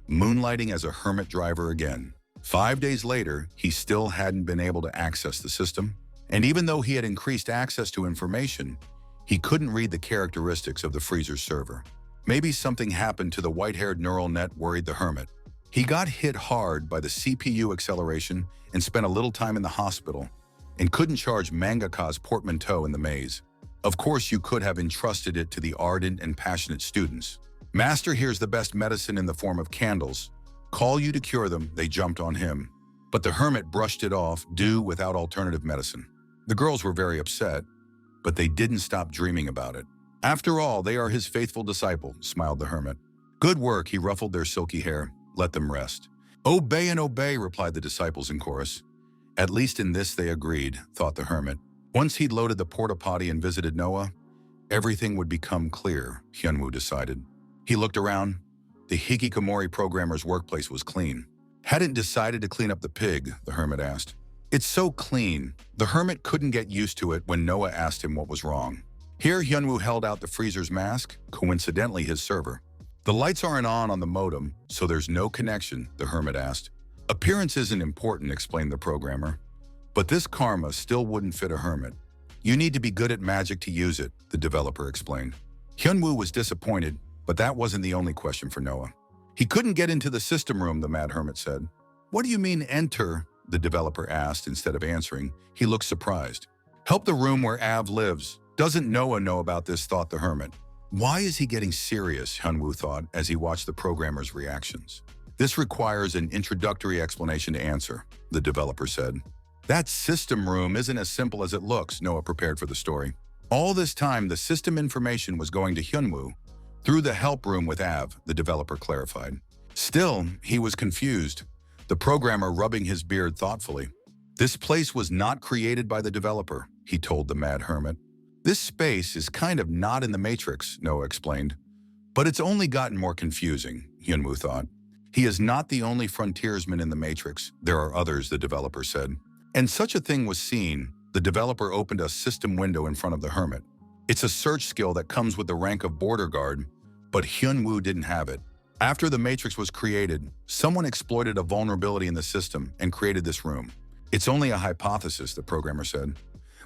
[SPEAKER 1] moonlighting as a hermit driver again. 5 days later, he still hadn't been able to access the system, and even though he had increased access to information, he couldn't read the characteristics of the freezer's server. Maybe something happened to the white-haired neural net, worried the hermit. He got hit hard by the CPU acceleration and spent a little time in the hospital, and couldn't charge Mangaca's portmanteau in the maze. Of course, you could have entrusted it to the ardent and passionate students. Master here's the best medicine in the form of candles. Call you to cure them, they jumped on him. But the hermit brushed it off, due without alternative medicine. The girls were very upset, but they didn't stop dreaming about it. After all, they are his faithful disciple, smiled the hermit. Good work, he ruffled their silky hair. Let them rest. Obey and obey, replied the disciples in chorus. At least in this they agreed, thought the hermit. Once he'd loaded the porta-potty and visited Noah, everything would become clear, Hyunwoo decided. He looked around. The Hikikomori programmer's workplace was clean. Hadn't decided to clean up the pig, the hermit asked. It's so clean. The hermit couldn't get used to it when Noah asked him what was wrong. Here, Hyunwoo held out the freezer's mask, coincidentally his server. The lights aren't on the modem, so there's no connection, the hermit asked. Appearance isn't important, explained the programmer. But this karma still wouldn't fit a hermit. You need to be good at magic to use it, the developer explained. Hyunwoo was disappointed, but that wasn't the only question for Noah. He couldn't get into the system room, the mad hermit said. What do you mean enter? The developer asked instead of answering. He looked surprised. Help the room where Av lives, Doesn't Noah know about this, thought the hermit. Why is he getting serious, Hyunwoo thought as he watched the programmer's reactions. This requires an introductory explanation to answer, the developer said. That system room isn't as simple as it looks, Noah prepared for the story. All this time, the system information was going to Hyunwoo through the help room with Av, the developer clarified. Still, he was confused, the programmer rubbing his beard thoughtfully. This place was not created by the developer, he told the mad hermit. This space is kind of not in the Matrix, Noah explained. But it's only gotten more confusing, Hyunwoo thought. He is not the only frontiersman in the Matrix. There are others, the developer said. And such a thing was seen. The developer opened a system window in front of the hermit. It's a search skill that comes with the rank of border guard, but Hyunwoo didn't have it. After the Matrix was created, someone exploited a vulnerability in the system and created this room. It's only a hypothesis, the programmer said.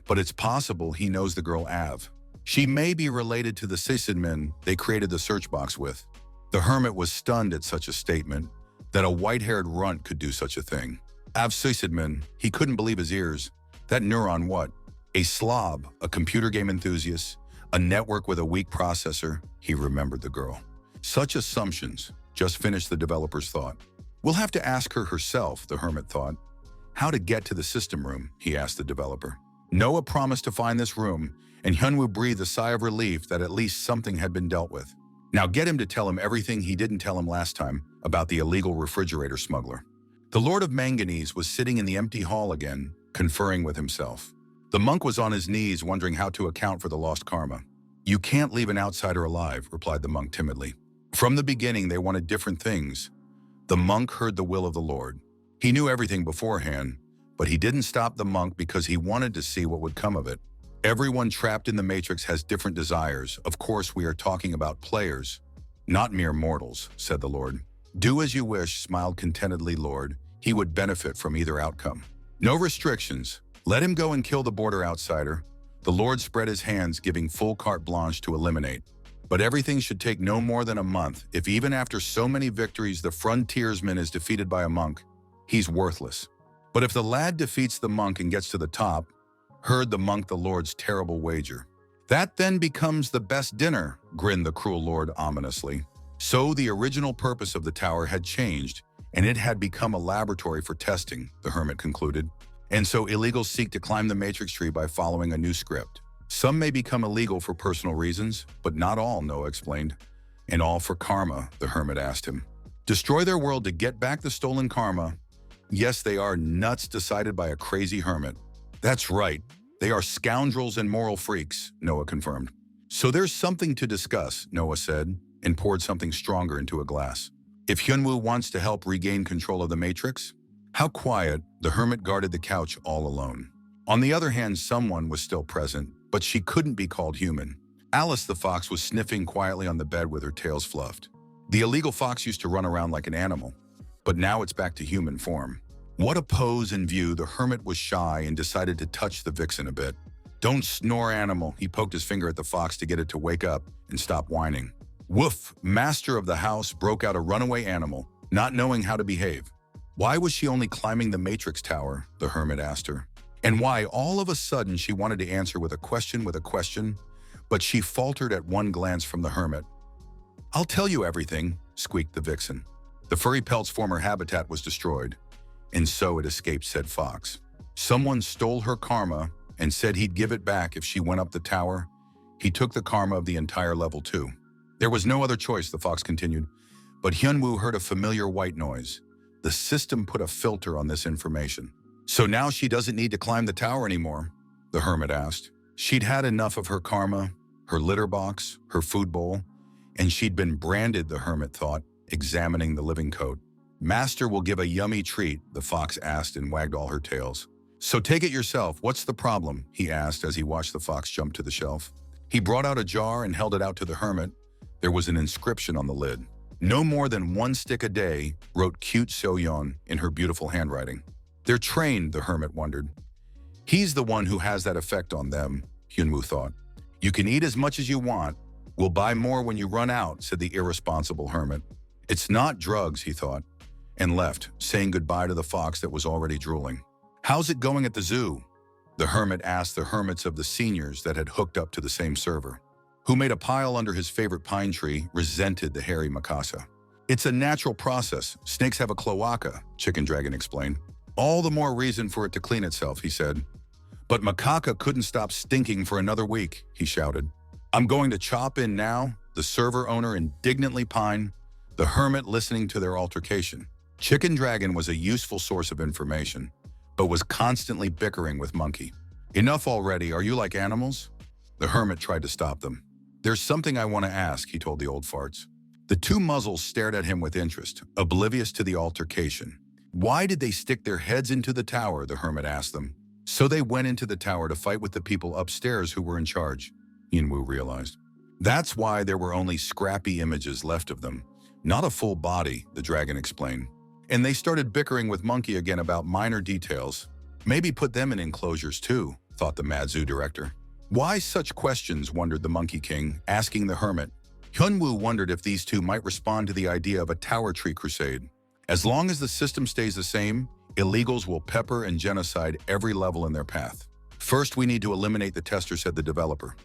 [SPEAKER 1] But it's possible he knows the girl Av. She may be related to the sysadmin they created the search box with. The hermit was stunned at such a statement, that a white-haired runt could do such a thing. Av sysadmin, he couldn't believe his ears. That neuron what? A slob, a computer game enthusiast, a network with a weak processor, he remembered the girl. Such assumptions, just finished the developer's thought. We'll have to ask her herself, the hermit thought. How to get to the system room, he asked the developer. Noah promised to find this room, and Hyunwoo breathed a sigh of relief that at least something had been dealt with. Now get him to tell him everything he didn't tell him last time about the illegal refrigerator smuggler. The Lord of Manganese was sitting in the empty hall again, conferring with himself. The monk was on his knees wondering how to account for the lost karma. You can't leave an outsider alive, replied the monk timidly. From the beginning, they wanted different things. The monk heard the will of the Lord. He knew everything beforehand, but he didn't stop the monk because he wanted to see what would come of it. Everyone trapped in the Matrix has different desires. Of course, we are talking about players, not mere mortals, said the Lord. Do as you wish, smiled contentedly Lord. He would benefit from either outcome. No restrictions. Let him go and kill the border outsider. The Lord spread his hands, giving full carte blanche to eliminate. But everything should take no more than a month. If even after so many victories the frontiersman is defeated by a monk, he's worthless. But if the lad defeats the monk and gets to the top, heard the monk the Lord's terrible wager. That then becomes the best dinner, grinned the cruel Lord ominously. So the original purpose of the tower had changed, and it had become a laboratory for testing, the hermit concluded. And so illegals seek to climb the matrix tree by following a new script. Some may become illegal for personal reasons, but not all, Noah explained. And all for karma, the hermit asked him. Destroy their world to get back the stolen karma. Yes, they are nuts decided by a crazy hermit. That's right. They are scoundrels and moral freaks, Noah confirmed. So there's something to discuss, Noah said, and poured something stronger into a glass. If Hyunwoo wants to help regain control of the Matrix, how quiet, the hermit guarded the couch all alone. On the other hand, someone was still present, but she couldn't be called human. Alice the fox was sniffing quietly on the bed with her tails fluffed. The illegal fox used to run around like an animal, but now it's back to human form. What a pose and view, the hermit was shy and decided to touch the vixen a bit. Don't snore, animal, he poked his finger at the fox to get it to wake up and stop whining. Woof, master of the house broke out a runaway animal, not knowing how to behave. Why was she only climbing the Matrix Tower, the hermit asked her. And why all of a sudden she wanted to answer with a question, but she faltered at one glance from the hermit. I'll tell you everything, squeaked the vixen. The furry pelt's former habitat was destroyed, and so it escaped, said Fox. Someone stole her karma and said he'd give it back if she went up the tower. He took the karma of the entire level too. There was no other choice, the fox continued, but Hyunwoo heard a familiar white noise. The system put a filter on this information. So now she doesn't need to climb the tower anymore, the hermit asked. She'd had enough of her karma, her litter box, her food bowl, and she'd been branded, the hermit thought, examining the living coat. Master will give a yummy treat, the fox asked and wagged all her tails. So take it yourself, what's the problem? He asked as he watched the fox jump to the shelf. He brought out a jar and held it out to the hermit. There was an inscription on the lid. No more than 1 stick a day, wrote cute Soyeon in her beautiful handwriting. They're trained, the hermit wondered. He's the one who has that effect on them, Hyunwoo thought. You can eat as much as you want. We'll buy more when you run out, said the irresponsible hermit. It's not drugs, he thought, and left, saying goodbye to the fox that was already drooling. How's it going at the zoo? The hermit asked the hermits of the seniors that had hooked up to the same server. Who made a pile under his favorite pine tree, resented the hairy Mikasa. It's a natural process. Snakes have a cloaca, Chicken Dragon explained. All the more reason for it to clean itself, he said. But Macaca couldn't stop stinking for another week, he shouted. I'm going to chop in now, the server owner indignantly pined, the hermit listening to their altercation. Chicken Dragon was a useful source of information, but was constantly bickering with Monkey. Enough already, are you like animals? The hermit tried to stop them. There's something I want to ask, he told the old farts. The two muzzles stared at him with interest, oblivious to the altercation. Why did they stick their heads into the tower, the hermit asked them. So they went into the tower to fight with the people upstairs who were in charge, Yinwu realized. That's why there were only scrappy images left of them. Not a full body, the dragon explained. And they started bickering with Monkey again about minor details. Maybe put them in enclosures too, thought the Mad Zoo director. Why such questions, wondered the Monkey King, asking the hermit. Hyunwoo wondered if these two might respond to the idea of a tower tree crusade. As long as the system stays the same, illegals will pepper and genocide every level in their path. First, we need to eliminate the tester, said the developer,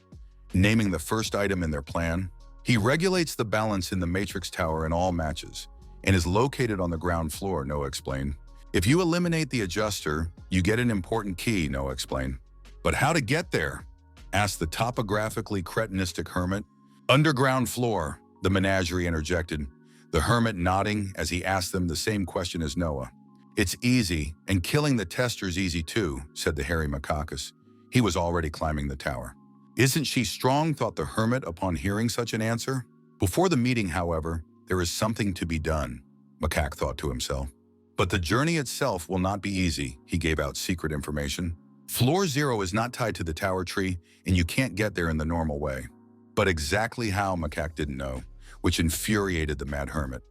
[SPEAKER 1] naming the first item in their plan. He regulates the balance in the Matrix Tower in all matches and is located on the ground floor, Noah explained. If you eliminate the adjuster, you get an important key, Noah explained. But how to get there? Asked the topographically cretinistic hermit. Underground floor, the menagerie interjected, the hermit nodding as he asked them the same question as Noah. It's easy, and killing the tester's easy too, said the hairy Macacus. He was already climbing the tower. Isn't she strong, thought the hermit upon hearing such an answer. Before the meeting, however, there is something to be done, Macaque thought to himself. But the journey itself will not be easy, he gave out secret information. Floor 0 is not tied to the tower tree, and you can't get there in the normal way. But exactly how, Macaque didn't know, which infuriated the mad hermit.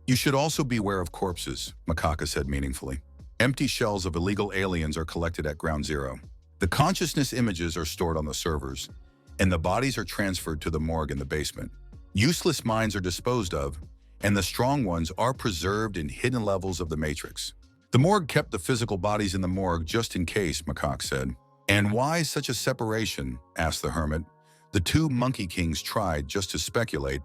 [SPEAKER 1] You should also beware of corpses, Macaca said meaningfully. Empty shells of illegal aliens are collected at ground 0. The consciousness images are stored on the servers, and the bodies are transferred to the morgue in the basement. Useless minds are disposed of, and the strong ones are preserved in hidden levels of the matrix. The morgue kept the physical bodies in the morgue just in case, Macaque said. And why such a separation? Asked the hermit. The two Monkey Kings tried just to speculate,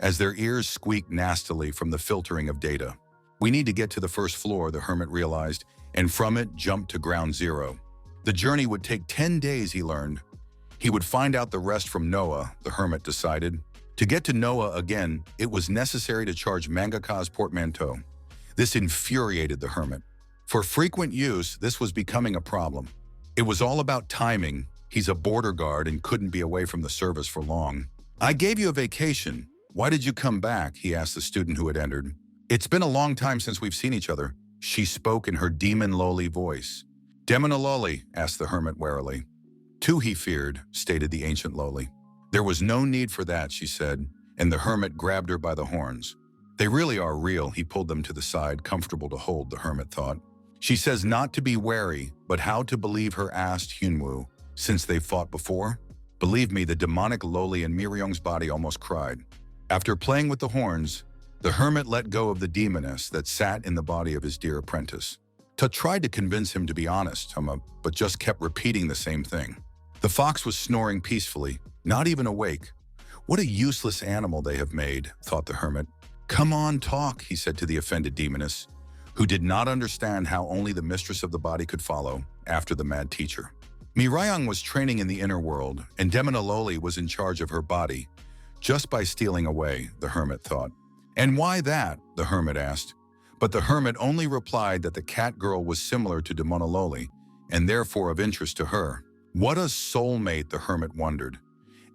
[SPEAKER 1] as their ears squeaked nastily from the filtering of data. We need to get to the first floor, the hermit realized, and from it jump to ground 0. The journey would take 10 days, he learned. He would find out the rest from Noah, the hermit decided. To get to Noah again, it was necessary to charge Mangaca's portmanteau. This infuriated the hermit. For frequent use, this was becoming a problem. It was all about timing. He's a border guard and couldn't be away from the service for long. I gave you a vacation. Why did you come back? He asked the student who had entered. It's been a long time since we've seen each other. She spoke in her demon lowly voice. Demon lowly? Asked the hermit warily. Two he feared, stated the ancient lowly. There was no need for that, she said, and the hermit grabbed her by the horns. They really are real, he pulled them to the side, comfortable to hold, the hermit thought. She says not to be wary, but how to believe her, asked Hyunwoo, since they fought before? Believe me, the demonic lowly in Miryong's body almost cried. After playing with the horns, the hermit let go of the demoness that sat in the body of his dear apprentice. Tut tried to convince him to be honest, but just kept repeating the same thing. The fox was snoring peacefully, not even awake. What a useless animal they have made, thought the hermit. Come on, talk, he said to the offended demoness, who did not understand how only the mistress of the body could follow after the mad teacher. Mirayang was training in the inner world, and Demonaloli was in charge of her body, just by stealing away, the hermit thought. And why that? The hermit asked. But the hermit only replied that the cat girl was similar to Demonaloli, and therefore of interest to her. What a soulmate, the hermit wondered.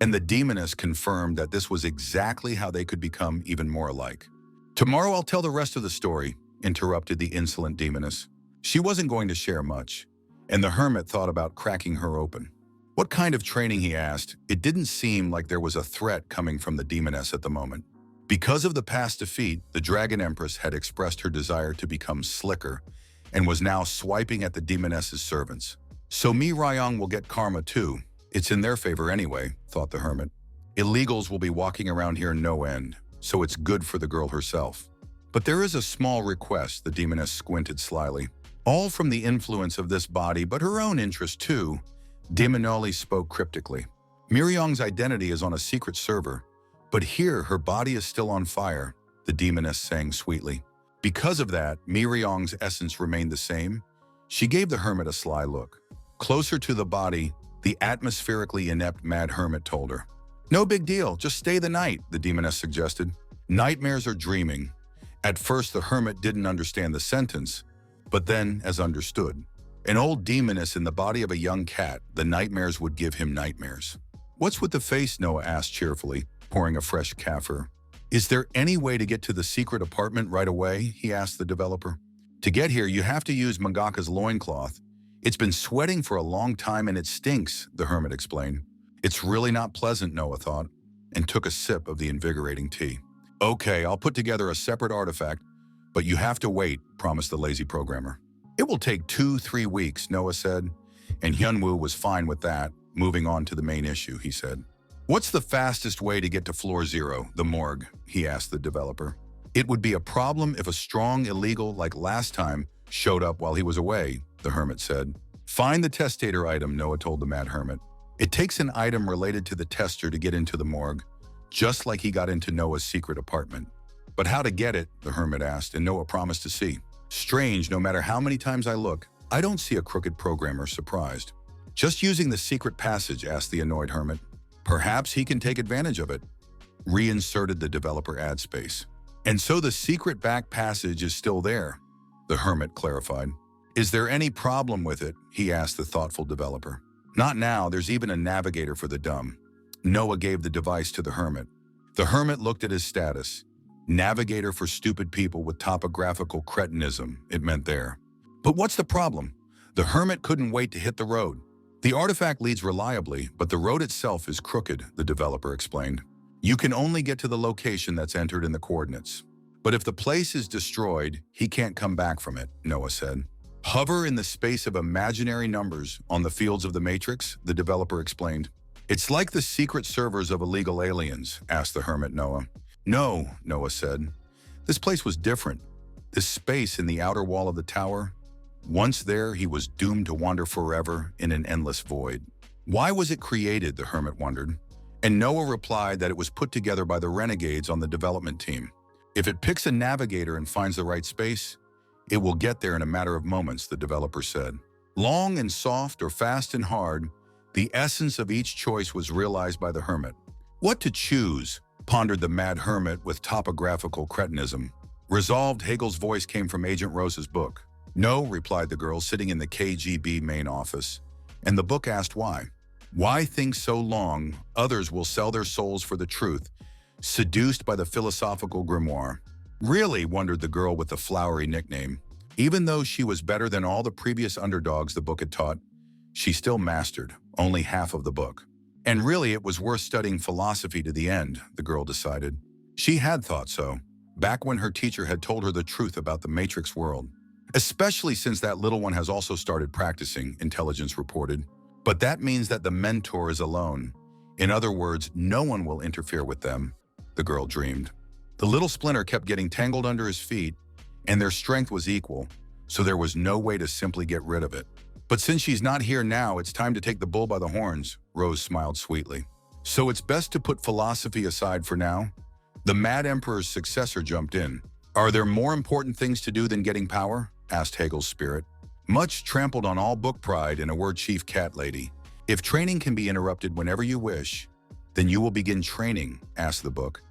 [SPEAKER 1] And the demoness confirmed that this was exactly how they could become even more alike. Tomorrow I'll tell the rest of the story, interrupted the insolent demoness. She wasn't going to share much, and the hermit thought about cracking her open. What kind of training, he asked. It didn't seem like there was a threat coming from the demoness at the moment. Because of the past defeat, the Dragon Empress had expressed her desire to become slicker and was now swiping at the demoness's servants. So Mi Ryong will get karma too. It's in their favor anyway, thought the hermit. Illegals will be walking around here no end, so it's good for the girl herself. But there is a small request, the demoness squinted slyly. All from the influence of this body, but her own interest too. Demonoli spoke cryptically. Miryong's identity is on a secret server, but here her body is still on fire, the demoness sang sweetly. Because of that, Miryong's essence remained the same. She gave the hermit a sly look. Closer to the body, the atmospherically inept mad hermit told her. No big deal, just stay the night, the demoness suggested. Nightmares are dreaming. At first, the hermit didn't understand the sentence, but then, as understood. An old demoness in the body of a young cat, the nightmares would give him nightmares. What's with the face? Noah asked cheerfully, pouring a fresh kaffir. Is there any way to get to the secret apartment right away? He asked the developer. To get here, you have to use Mangaka's loincloth. It's been sweating for a long time and it stinks, the hermit explained. It's really not pleasant, Noah thought, and took a sip of the invigorating tea. Okay, I'll put together a separate artifact, but you have to wait, promised the lazy programmer. It will take 2-3 weeks, Noah said, and Hyunwoo was fine with that. Moving on to the main issue, he said. What's the fastest way to get to floor 0, the morgue? He asked the developer. It would be a problem if a strong illegal like last time showed up while he was away, the hermit said. Find the testator item, Noah told the mad hermit. It takes an item related to the tester to get into the morgue, just like he got into Noah's secret apartment. But how to get it, the hermit asked, and Noah promised to see. Strange, no matter how many times I look, I don't see a crooked programmer surprised. Just using the secret passage, asked the annoyed hermit. Perhaps he can take advantage of it. Reinserted the developer ad space. And so the secret back passage is still there, the hermit clarified. Is there any problem with it? He asked the thoughtful developer. Not now, there's even a navigator for the dumb. Noah gave the device to the hermit. The hermit looked at his status. Navigator for stupid people with topographical cretinism, it meant there. But what's the problem? The hermit couldn't wait to hit the road. The artifact leads reliably, but the road itself is crooked, the developer explained. You can only get to the location that's entered in the coordinates. But if the place is destroyed, he can't come back from it, Noah said. Hover in the space of imaginary numbers on the fields of the matrix, the developer explained. It's like the secret servers of illegal aliens, asked the hermit Noah. No, Noah said. This place was different. This space in the outer wall of the tower, once there, he was doomed to wander forever in an endless void. Why was it created, the hermit wondered. And Noah replied that it was put together by the renegades on the development team. If it picks a navigator and finds the right space, it will get there in a matter of moments, the developer said. Long and soft or fast and hard, the essence of each choice was realized by the hermit. What to choose? Pondered the mad hermit with topographical cretinism. Resolved, Hagel's voice came from Agent Rose's book. No, replied the girl sitting in the KGB main office. And the book asked why. Why think so long others will sell their souls for the truth, seduced by the philosophical grimoire? Really, wondered the girl with the flowery nickname. Even though she was better than all the previous underdogs the book had taught, she still mastered only half of the book. And really, it was worth studying philosophy to the end, the girl decided. She had thought so, back when her teacher had told her the truth about the Matrix world. Especially since that little one has also started practicing, intelligence reported. But that means that the mentor is alone. In other words, no one will interfere with them, the girl dreamed. The little splinter kept getting tangled under his feet, and their strength was equal, so there was no way to simply get rid of it. But since she's not here now, it's time to take the bull by the horns, Rose smiled sweetly. So it's best to put philosophy aside for now? The Mad Emperor's successor jumped in. Are there more important things to do than getting power? Asked Hagel's spirit. Much trampled on all book pride, in a word, Chief Cat Lady. If training can be interrupted whenever you wish, then you will begin training, asked the book,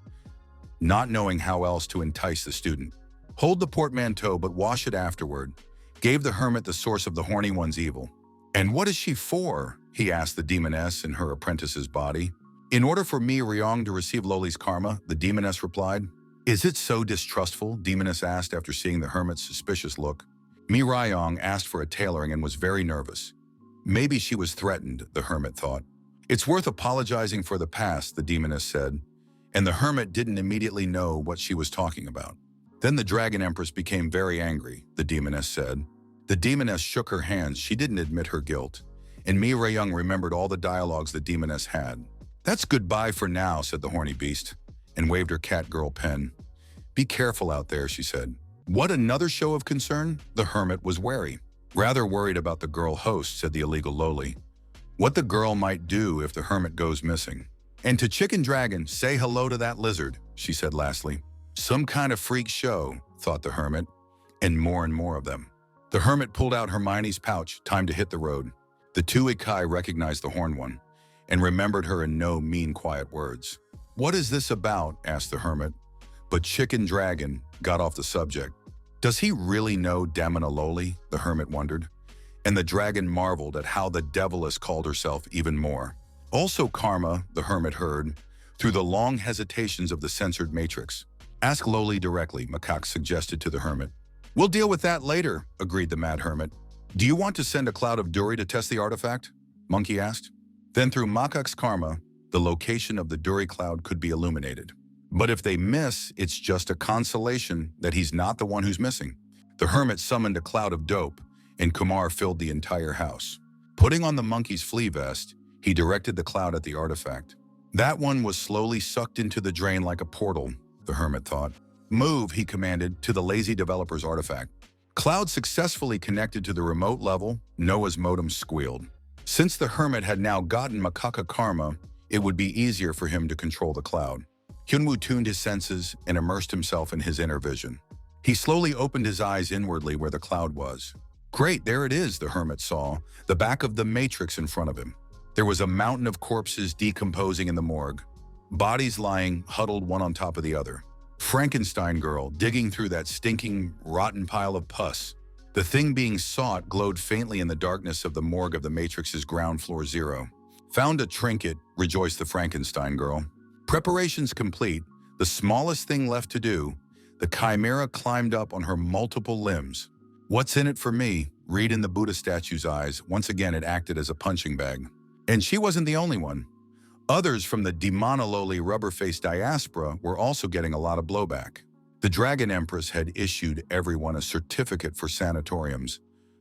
[SPEAKER 1] not knowing how else to entice the student. Hold the portmanteau, but wash it afterward, gave the hermit the source of the horny one's evil. And what is she for? He asked the demoness in her apprentice's body. In order for Mi Ryong to receive Loli's karma, the demoness replied. Is it so distrustful? Demoness asked after seeing the hermit's suspicious look. Mi Ryong asked for a tailoring and was very nervous. Maybe she was threatened, the hermit thought. It's worth apologizing for the past, the demoness said, and the hermit didn't immediately know what she was talking about. Then the Dragon Empress became very angry, the demoness said. The demoness shook her hands. She didn't admit her guilt, and Mi Ryong remembered all the dialogues the demoness had. That's goodbye for now, said the horny beast, and waved her cat-girl pen. Be careful out there, she said. What, another show of concern? The hermit was wary. Rather worried about the girl host, said the illegal loli. What the girl might do if the hermit goes missing. And to Chicken Dragon, say hello to that lizard, she said lastly. Some kind of freak show, thought the hermit, and more of them. The hermit pulled out Hermione's pouch, time to hit the road. The two Ikai recognized the horned one and remembered her in no mean, quiet words. What is this about? Asked the hermit. But Chicken Dragon got off the subject. Does he really know Damanaloli? The hermit wondered. And the dragon marveled at how the deviless called herself even more. Also Karma, the hermit heard, through the long hesitations of the censored matrix. Ask Loli directly, Macaque suggested to the hermit. We'll deal with that later, agreed the mad hermit. Do you want to send a cloud of Duri to test the artifact? Monkey asked. Then through Macaque's karma, the location of the Duri cloud could be illuminated. But if they miss, it's just a consolation that he's not the one who's missing. The hermit summoned a cloud of dope, and Kumar filled the entire house. Putting on the monkey's flea vest, he directed the cloud at the artifact. That one was slowly sucked into the drain like a portal, the hermit thought. Move, he commanded, to the lazy developer's artifact. Cloud successfully connected to the remote level, Noah's modem squealed. Since the hermit had now gotten Macaca karma, it would be easier for him to control the cloud. Hyunwoo tuned his senses and immersed himself in his inner vision. He slowly opened his eyes inwardly where the cloud was. Great, there it is, the hermit saw, the back of the matrix in front of him. There was a mountain of corpses decomposing in the morgue, bodies lying huddled one on top of the other. Frankenstein girl digging through that stinking, rotten pile of pus. The thing being sought glowed faintly in the darkness of the morgue of the Matrix's ground floor zero. Found a trinket, rejoiced the Frankenstein girl. Preparations complete, the smallest thing left to do, the chimera climbed up on her multiple limbs. What's in it for me? Read in the Buddha statue's eyes. Once again, it acted as a punching bag. And she wasn't the only one. Others from the Demonaloli rubber-faced diaspora were also getting a lot of blowback. The Dragon Empress had issued everyone a certificate for sanatoriums,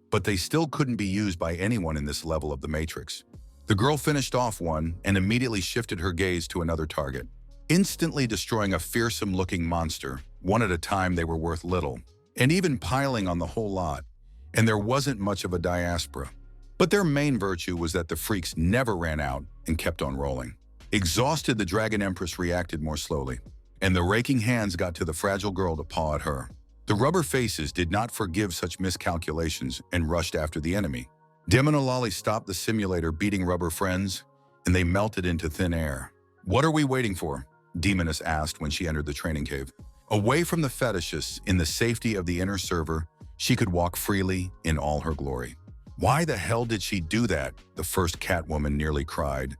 [SPEAKER 1] but they still couldn't be used by anyone in this level of the Matrix. The girl finished off one and immediately shifted her gaze to another target, instantly destroying a fearsome-looking monster. One at a time, they were worth little, and even piling on the whole lot, and there wasn't much of a diaspora. But their main virtue was that the freaks never ran out and kept on rolling. Exhausted, the Dragon Empress reacted more slowly, and the raking hands got to the fragile girl to paw at her. The rubber faces did not forgive such miscalculations and rushed after the enemy. Demonaloli stopped the simulator beating rubber friends, and they melted into thin air. What are we waiting for? Demoness asked when she entered the training cave. Away from the fetishists, in the safety of the inner server, she could walk freely in all her glory. Why the hell did she do that? The first Catwoman nearly cried.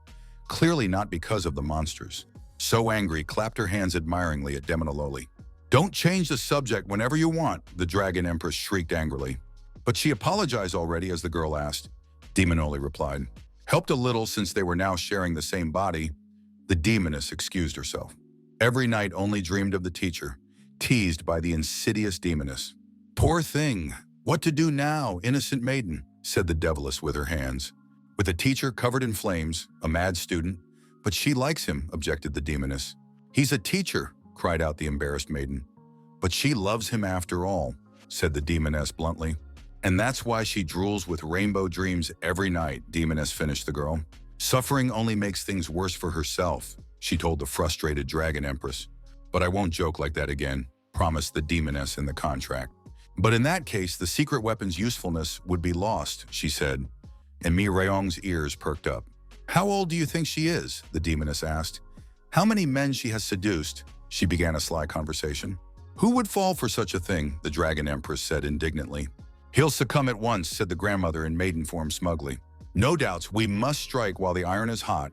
[SPEAKER 1] Clearly not because of the monsters. So angry, clapped her hands admiringly at Demonaloli. Don't change the subject whenever you want, the Dragon Empress shrieked angrily. But she apologized already, as the girl asked. Demonoli replied. Helped a little since they were now sharing the same body. The demoness excused herself. Every night only dreamed of the teacher, teased by the insidious demoness. Poor thing, what to do now, innocent maiden, said the deviless with her hands. With the teacher covered in flames, a mad student, but she likes him, objected the demoness. He's a teacher, cried out the embarrassed maiden. But she loves him after all, said the demoness bluntly. And that's why she drools with rainbow dreams every night, demoness finished the girl. Suffering only makes things worse for herself, she told the frustrated Dragon Empress. But I won't joke like that again, promised the demoness in the contract. But in that case, the secret weapon's usefulness would be lost, she said, and Mi Rayong's ears perked up. How old do you think she is? The demoness asked. How many men she has seduced? She began a sly conversation. Who would fall for such a thing? The Dragon Empress said indignantly. He'll succumb at once, said the grandmother in maiden form smugly. No doubts, we must strike while the iron is hot.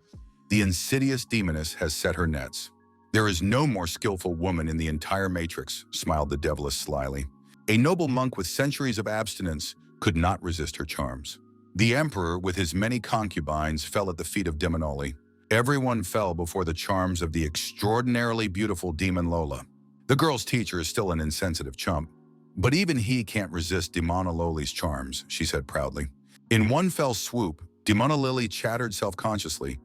[SPEAKER 1] The insidious demoness has set her nets. There is no more skillful woman in the entire Matrix, smiled the deviless slyly. A noble monk with centuries of abstinence could not resist her charms. The emperor, with his many concubines, fell at the feet of Demonoli. Everyone fell before the charms of the extraordinarily beautiful Demon Lola. The girl's teacher is still an insensitive chump, but even he can't resist Demonaloli's charms, she said proudly. In one fell swoop, Demonalili chattered self-consciously,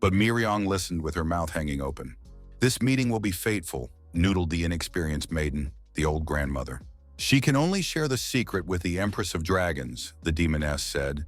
[SPEAKER 1] but Miriam listened with her mouth hanging open. This meeting will be fateful, noodled the inexperienced maiden, the old grandmother. She can only share the secret with the Empress of Dragons, the demoness said.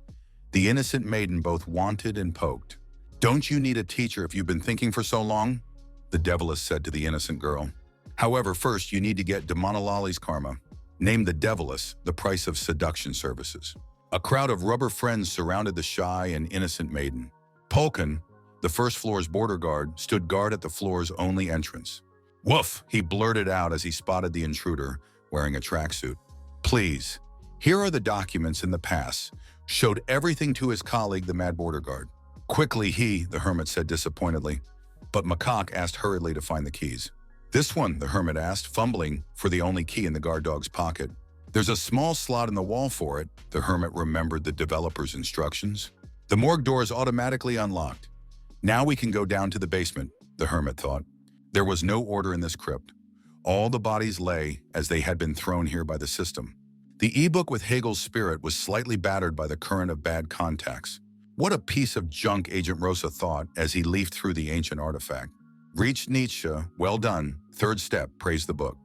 [SPEAKER 1] The innocent maiden both wanted and poked. Don't you need a teacher if you've been thinking for so long? The deviless said to the innocent girl. However, first you need to get Demonolali's karma. Name the deviless the price of seduction services. A crowd of rubber friends surrounded the shy and innocent maiden. Polkin, the first floor's border guard, stood guard at the floor's only entrance. Woof, he blurted out as he spotted the intruder, wearing a tracksuit. Please, here are the documents in the pass. Showed everything to his colleague, the mad border guard. Quickly the hermit said disappointedly, but Macaque asked hurriedly to find the keys. This one, the hermit asked, fumbling for the only key in the guard dog's pocket. There's a small slot in the wall for it, the hermit remembered the developer's instructions. The morgue door is automatically unlocked. Now we can go down to the basement, the hermit thought. There was no order in this crypt. All the bodies lay as they had been thrown here by the system. The e-book with Hegel's spirit was slightly battered by the current of bad contacts. What a piece of junk, Agent Rosa thought as he leafed through the ancient artifact. Reached Nietzsche, well done, third step, praised the book.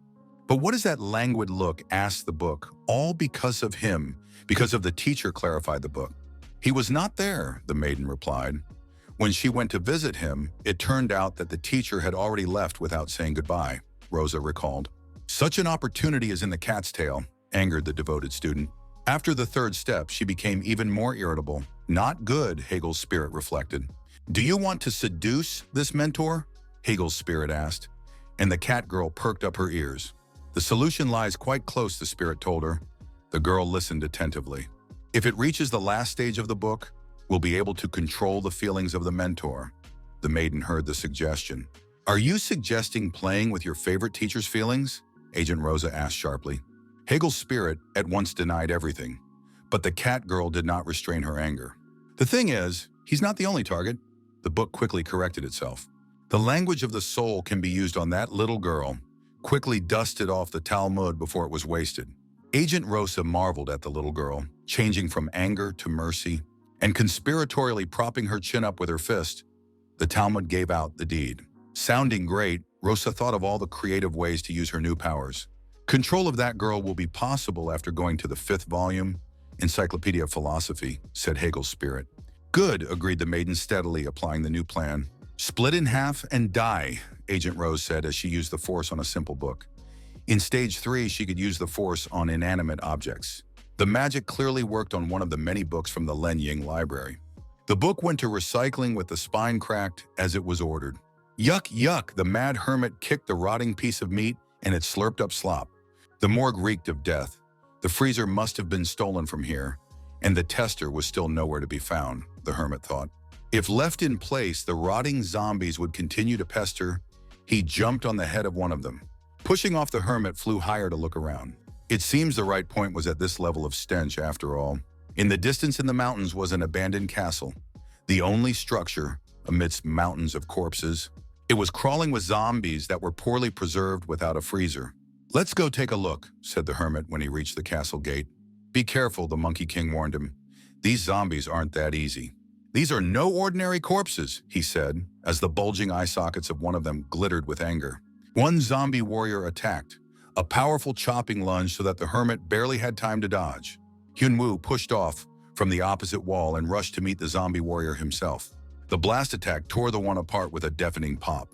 [SPEAKER 1] But what is that languid look, asked the book, all because of him, because of the teacher, clarified the book. He was not there, the maiden replied. When she went to visit him, it turned out that the teacher had already left without saying goodbye, Rosa recalled. Such an opportunity is in the cat's tail, angered the devoted student. After the third step, she became even more irritable. Not good, Hegel's spirit reflected. Do you want to seduce this mentor? Hegel's spirit asked, and the cat girl perked up her ears. The solution lies quite close, the spirit told her. The girl listened attentively. If it reaches the last stage of the book, we'll be able to control the feelings of the mentor. The maiden heard the suggestion. Are you suggesting playing with your favorite teacher's feelings? Agent Rosa asked sharply. Hegel's spirit at once denied everything, but the cat girl did not restrain her anger. The thing is, he's not the only target. The book quickly corrected itself. The language of the soul can be used on that little girl, quickly dusted off the Talmud before it was wasted. Agent Rosa marveled at the little girl, changing from anger to mercy, and conspiratorially propping her chin up with her fist. The Talmud gave out the deed. Sounding great, Rosa thought of all the creative ways to use her new powers. Control of that girl will be possible after going to the 5th volume, Encyclopedia of Philosophy, said Hegel's spirit. Good, agreed the maiden steadily, applying the new plan. Split in half and die, Agent Rose said as she used the force on a simple book. In stage 3, she could use the force on inanimate objects. The magic clearly worked on one of the many books from the Len Ying library. The book went to recycling with the spine cracked as it was ordered. Yuck, yuck, the mad hermit kicked the rotting piece of meat and it slurped up slop. The morgue reeked of death. The freezer must have been stolen from here, and the tester was still nowhere to be found, the hermit thought. If left in place, the rotting zombies would continue to pester. He jumped on the head of one of them. Pushing off, the hermit flew higher to look around. It seems the right point was at this level of stench after all. In the distance in the mountains was an abandoned castle, the only structure amidst mountains of corpses. It was crawling with zombies that were poorly preserved without a freezer. Let's go take a look, said the hermit when he reached the castle gate. Be careful, the Monkey King warned him. These zombies aren't that easy. These are no ordinary corpses, he said, as the bulging eye sockets of one of them glittered with anger. One zombie warrior attacked, a powerful chopping lunge so that the hermit barely had time to dodge. Hyunwoo pushed off from the opposite wall and rushed to meet the zombie warrior himself. The blast attack tore the one apart with a deafening pop.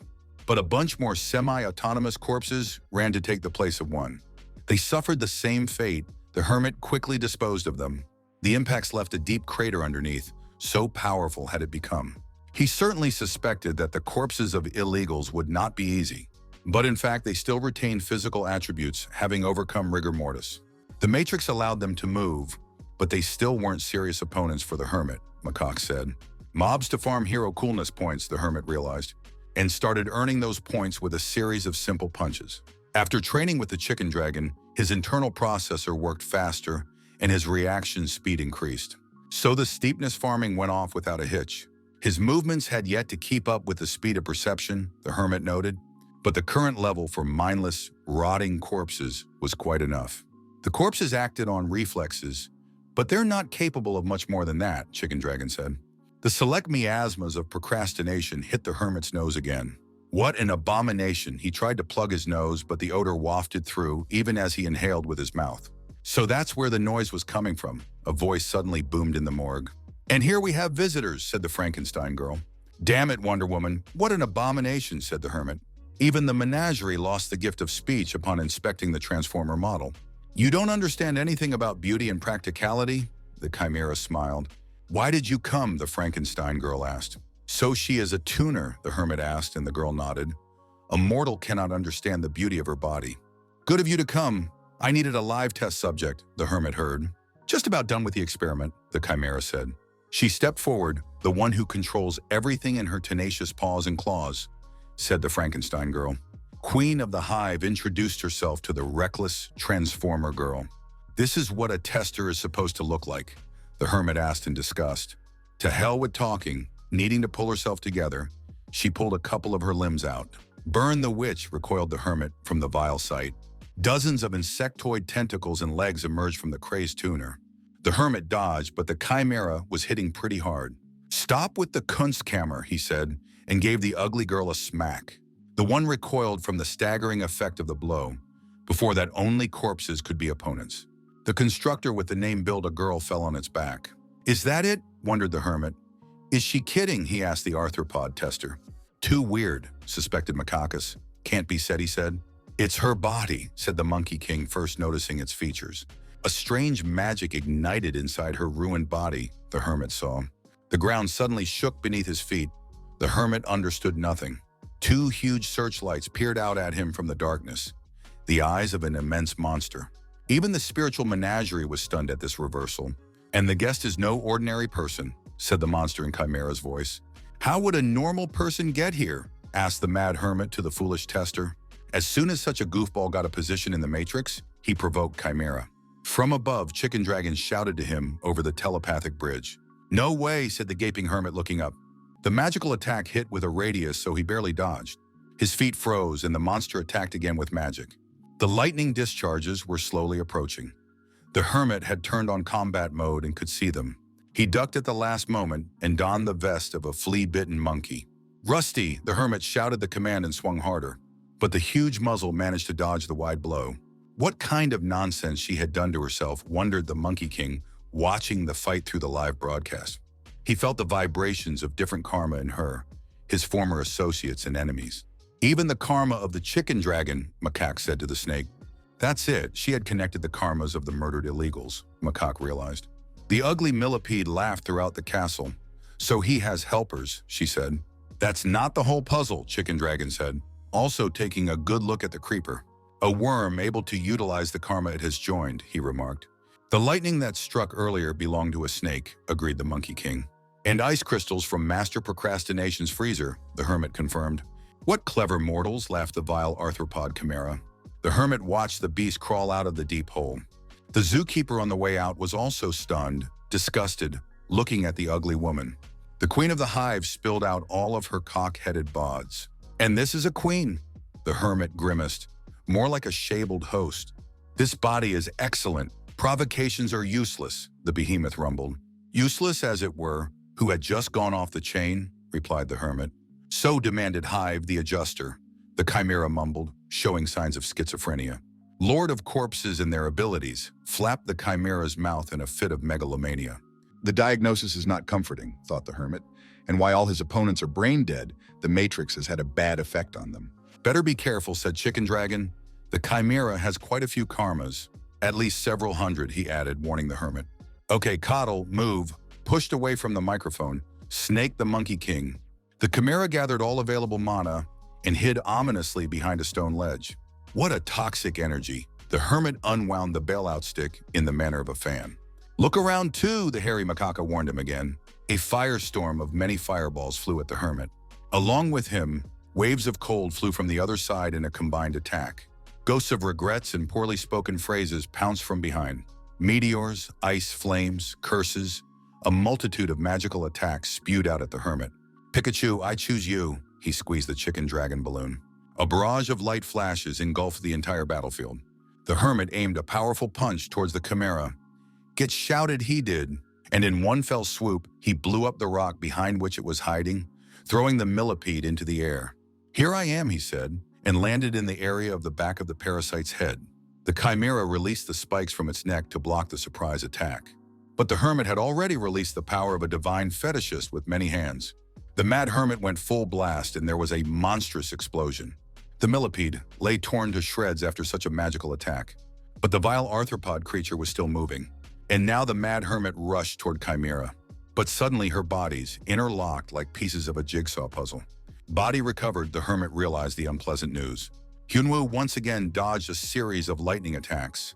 [SPEAKER 1] But a bunch more semi-autonomous corpses ran to take the place of one. They suffered the same fate. The hermit quickly disposed of them. The impacts left a deep crater underneath, so powerful had it become. He certainly suspected that the corpses of illegals would not be easy. But in fact, they still retained physical attributes, having overcome rigor mortis. The Matrix allowed them to move, but they still weren't serious opponents for the hermit, Macaque said. Mobs to farm hero coolness points, the hermit realized, and started earning those points with a series of simple punches. After training with the chicken dragon, his internal processor worked faster and his reaction speed increased. So the steepness farming went off without a hitch. His movements had yet to keep up with the speed of perception, the hermit noted, but the current level for mindless, rotting corpses was quite enough. The corpses acted on reflexes, but they're not capable of much more than that, Chicken Dragon said. The select miasmas of procrastination hit the hermit's nose again. What an abomination. He tried to plug his nose, but the odor wafted through, even as he inhaled with his mouth. So that's where the noise was coming from. A voice suddenly boomed in the morgue. "And here we have visitors," said the Frankenstein girl. "Damn it, Wonder Woman, what an abomination," said the hermit. Even the menagerie lost the gift of speech upon inspecting the Transformer model. "You don't understand anything about beauty and practicality?" The Chimera smiled. "Why did you come?" the Frankenstein girl asked. "So she is a tuner," the hermit asked, and the girl nodded. "A mortal cannot understand the beauty of her body." "Good of you to come. I needed a live test subject," the hermit heard. "Just about done with the experiment," the Chimera said. She stepped forward, "The one who controls everything in her tenacious paws and claws," said the Frankenstein girl. Queen of the Hive introduced herself to the reckless Transformer girl. "This is what a tester is supposed to look like," the hermit asked in disgust. To hell with talking. Needing to pull herself together, she pulled a couple of her limbs out. "Burn the witch," recoiled the hermit from the vile sight. Dozens of insectoid tentacles and legs emerged from the crazed tuner. The hermit dodged, but the Chimera was hitting pretty hard. "Stop with the Kunstkammer," he said, and gave the ugly girl a smack. The one recoiled from the staggering effect of the blow. Before that, only corpses could be opponents. The constructor with the name Build a Girl fell on its back. "Is that it?" wondered the hermit. "Is she kidding?" he asked the arthropod tester. "Too weird," suspected Macacus. "Can't be said," he said. "It's her body," said the Monkey King, first noticing its features. A strange magic ignited inside her ruined body, the hermit saw. The ground suddenly shook beneath his feet. The hermit understood nothing. Two huge searchlights peered out at him from the darkness, the eyes of an immense monster. Even the spiritual menagerie was stunned at this reversal. "And the guest is no ordinary person," said the monster in Chimera's voice. "How would a normal person get here?" asked the mad hermit to the foolish tester. As soon as such a goofball got a position in the Matrix, he provoked Chimera. From above, Chicken Dragon shouted to him over the telepathic bridge. "No way," said the gaping hermit, looking up. The magical attack hit with a radius, so he barely dodged. His feet froze, and the monster attacked again with magic. The lightning discharges were slowly approaching. The hermit had turned on combat mode and could see them. He ducked at the last moment and donned the vest of a flea-bitten monkey. "Rusty!" the hermit shouted the command and swung harder. But the huge muzzle managed to dodge the wide blow. What kind of nonsense she had done to herself, wondered the Monkey King, watching the fight through the live broadcast. He felt the vibrations of different karma in her, his former associates and enemies. "Even the karma of the chicken dragon," Macaque said to the snake. That's it, she had connected the karmas of the murdered illegals, Macaque realized. The ugly millipede laughed throughout the castle. "So he has helpers," she said. "That's not the whole puzzle," Chicken Dragon said, also taking a good look at the creeper. "A worm able to utilize the karma it has joined," he remarked. "The lightning that struck earlier belonged to a snake," agreed the Monkey King. "And ice crystals from Master Procrastination's freezer," the hermit confirmed. "What clever mortals," laughed the vile arthropod chimera. The hermit watched the beast crawl out of the deep hole. The zookeeper on the way out was also stunned, disgusted, looking at the ugly woman. The queen of the hive spilled out all of her cock-headed bods. "And this is a queen," the hermit grimaced, more like a shabled host. "This body is excellent. Provocations are useless," the behemoth rumbled. "Useless, as it were, who had just gone off the chain," replied the hermit. "So," demanded Hive, the adjuster, the chimera mumbled, showing signs of schizophrenia. Lord of corpses and their abilities, flapped the chimera's mouth in a fit of megalomania.
[SPEAKER 2] The diagnosis is not comforting, thought the hermit, and while all his opponents are brain dead, the Matrix has had a bad effect on them.
[SPEAKER 1] "Better be careful," said Chicken Dragon. "The chimera has quite a few karmas. At least several hundred," he added, warning the hermit. "Okay, Coddle, move." Pushed away from the microphone, Snake the Monkey King. The chimera gathered all available mana and hid ominously behind a stone ledge. What a toxic energy. The hermit unwound the bailout stick in the manner of a fan. "Look around too," the hairy macaca warned him again. A firestorm of many fireballs flew at the hermit. Along with him, waves of cold flew from the other side in a combined attack. Ghosts of regrets and poorly spoken phrases pounced from behind. Meteors, ice, flames, curses, a multitude of magical attacks spewed out at the hermit. "Pikachu, I choose you," he squeezed the chicken dragon balloon. A barrage of light flashes engulfed the entire battlefield. The hermit aimed a powerful punch towards the chimera. Get shouted he did, and in one fell swoop, he blew up the rock behind which it was hiding, throwing the millipede into the air. "Here I am," he said, and landed in the area of the back of the parasite's head. The chimera released the spikes from its neck to block the surprise attack. But the hermit had already released the power of a divine fetishist with many hands. The mad hermit went full blast, and there was a monstrous explosion. The millipede lay torn to shreds after such a magical attack. But the vile arthropod creature was still moving. And now the mad hermit rushed toward Chimera. But suddenly her bodies interlocked like pieces of a jigsaw puzzle. Body recovered, the hermit realized the unpleasant news. Hyunwoo once again dodged a series of lightning attacks,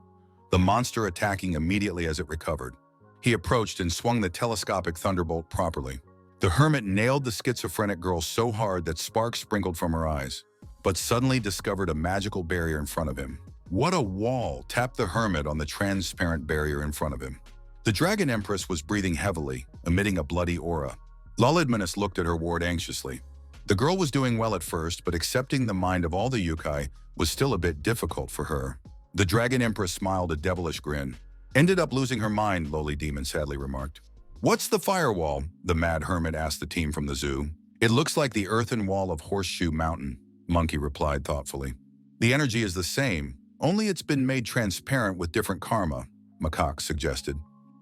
[SPEAKER 1] the monster attacking immediately as it recovered. He approached and swung the telescopic thunderbolt properly. The hermit nailed the schizophrenic girl so hard that sparks sprinkled from her eyes, but suddenly discovered a magical barrier in front of him. "What a wall!" tapped the hermit on the transparent barrier in front of him. The Dragon Empress was breathing heavily, emitting a bloody aura. Lolidmanus looked at her ward anxiously. The girl was doing well at first, but accepting the mind of all the yokai was still a bit difficult for her. The Dragon Empress smiled a devilish grin. "Ended up losing her mind," Lowly Demon sadly remarked. "What's the firewall?" the mad hermit asked the team from the zoo. "It looks like the earthen wall of Horseshoe Mountain," Monkey replied thoughtfully. "The energy is the same, only it's been made transparent with different karma," Macaque suggested.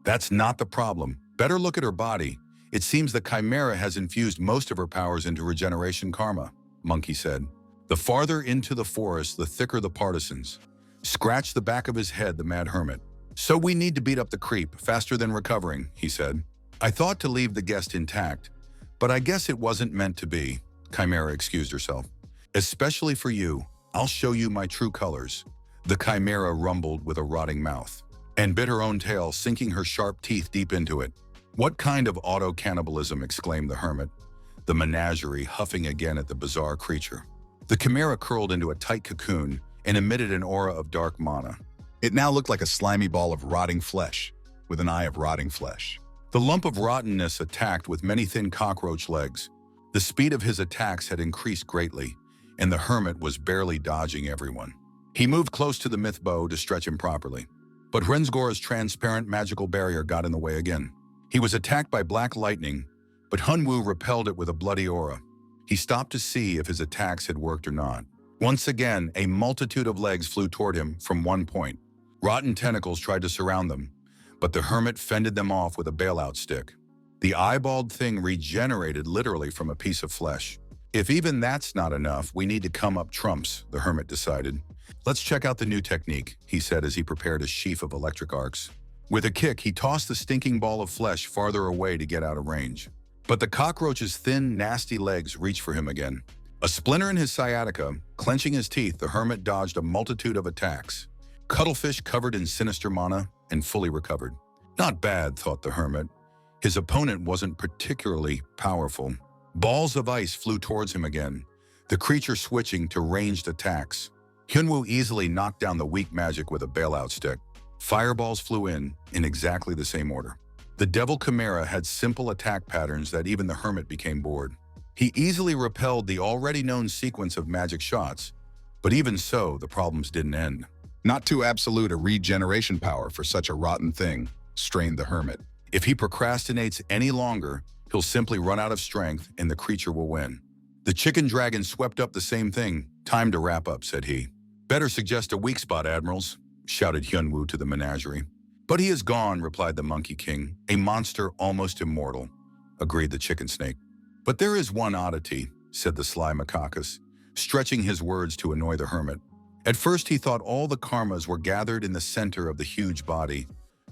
[SPEAKER 1] "That's not the problem. Better look at her body. It seems the Chimera has infused most of her powers into regeneration karma," Monkey said. "The farther into the forest, the thicker the partisans." Scratched the back of his head, the mad hermit. "So we need to beat up the creep, faster than recovering," he said. "I thought to leave the guest intact, but I guess it wasn't meant to be," Chimera excused herself. "Especially for you, I'll show you my true colors." The Chimera rumbled with a rotting mouth and bit her own tail, sinking her sharp teeth deep into it. "What kind of auto-cannibalism?" exclaimed the hermit, the menagerie huffing again at the bizarre creature. The chimera curled into a tight cocoon and emitted an aura of dark mana.
[SPEAKER 2] It now looked like a slimy ball of rotting flesh, with an eye of rotting flesh.
[SPEAKER 1] The lump of rottenness attacked with many thin cockroach legs. The speed of his attacks had increased greatly, and the hermit was barely dodging everyone. He moved close to the myth bow to stretch him properly. But Rensgora's transparent magical barrier got in the way again. He was attacked by black lightning, but Hunwoo repelled it with a bloody aura. He stopped to see if his attacks had worked or not. Once again, a multitude of legs flew toward him from one point. Rotten tentacles tried to surround them, but the hermit fended them off with a bailout stick. The eyeballed thing regenerated literally from a piece of flesh. "If even that's not enough, we need to come up trumps," the hermit decided. "Let's check out the new technique," he said as he prepared a sheaf of electric arcs. With a kick, he tossed the stinking ball of flesh farther away to get out of range. But the cockroach's thin, nasty legs reached for him again. A splinter in his sciatica, clenching his teeth, the hermit dodged a multitude of attacks. Cuttlefish covered in sinister mana and fully recovered. Not bad, thought the hermit. His opponent wasn't particularly powerful. Balls of ice flew towards him again, the creature switching to ranged attacks. Hyunwoo easily knocked down the weak magic with a bailout stick. Fireballs flew in exactly the same order. The Devil Chimera had simple attack patterns that even the hermit became bored. He easily repelled the already known sequence of magic shots, but even so, the problems didn't end.
[SPEAKER 2] Not too absolute a regeneration power for such a rotten thing, strained the hermit.
[SPEAKER 1] If he procrastinates any longer, he'll simply run out of strength and the creature will win. The chicken dragon swept up the same thing. "Time to wrap up," said he. "Better suggest a weak spot, admirals," shouted Hyunwoo to the menagerie. "But he is gone," replied the Monkey King. "A monster almost immortal," agreed the chicken snake. "But there is one oddity," said the sly Macacus, stretching his words to annoy the hermit. At first he thought all the karmas were gathered in the center of the huge body,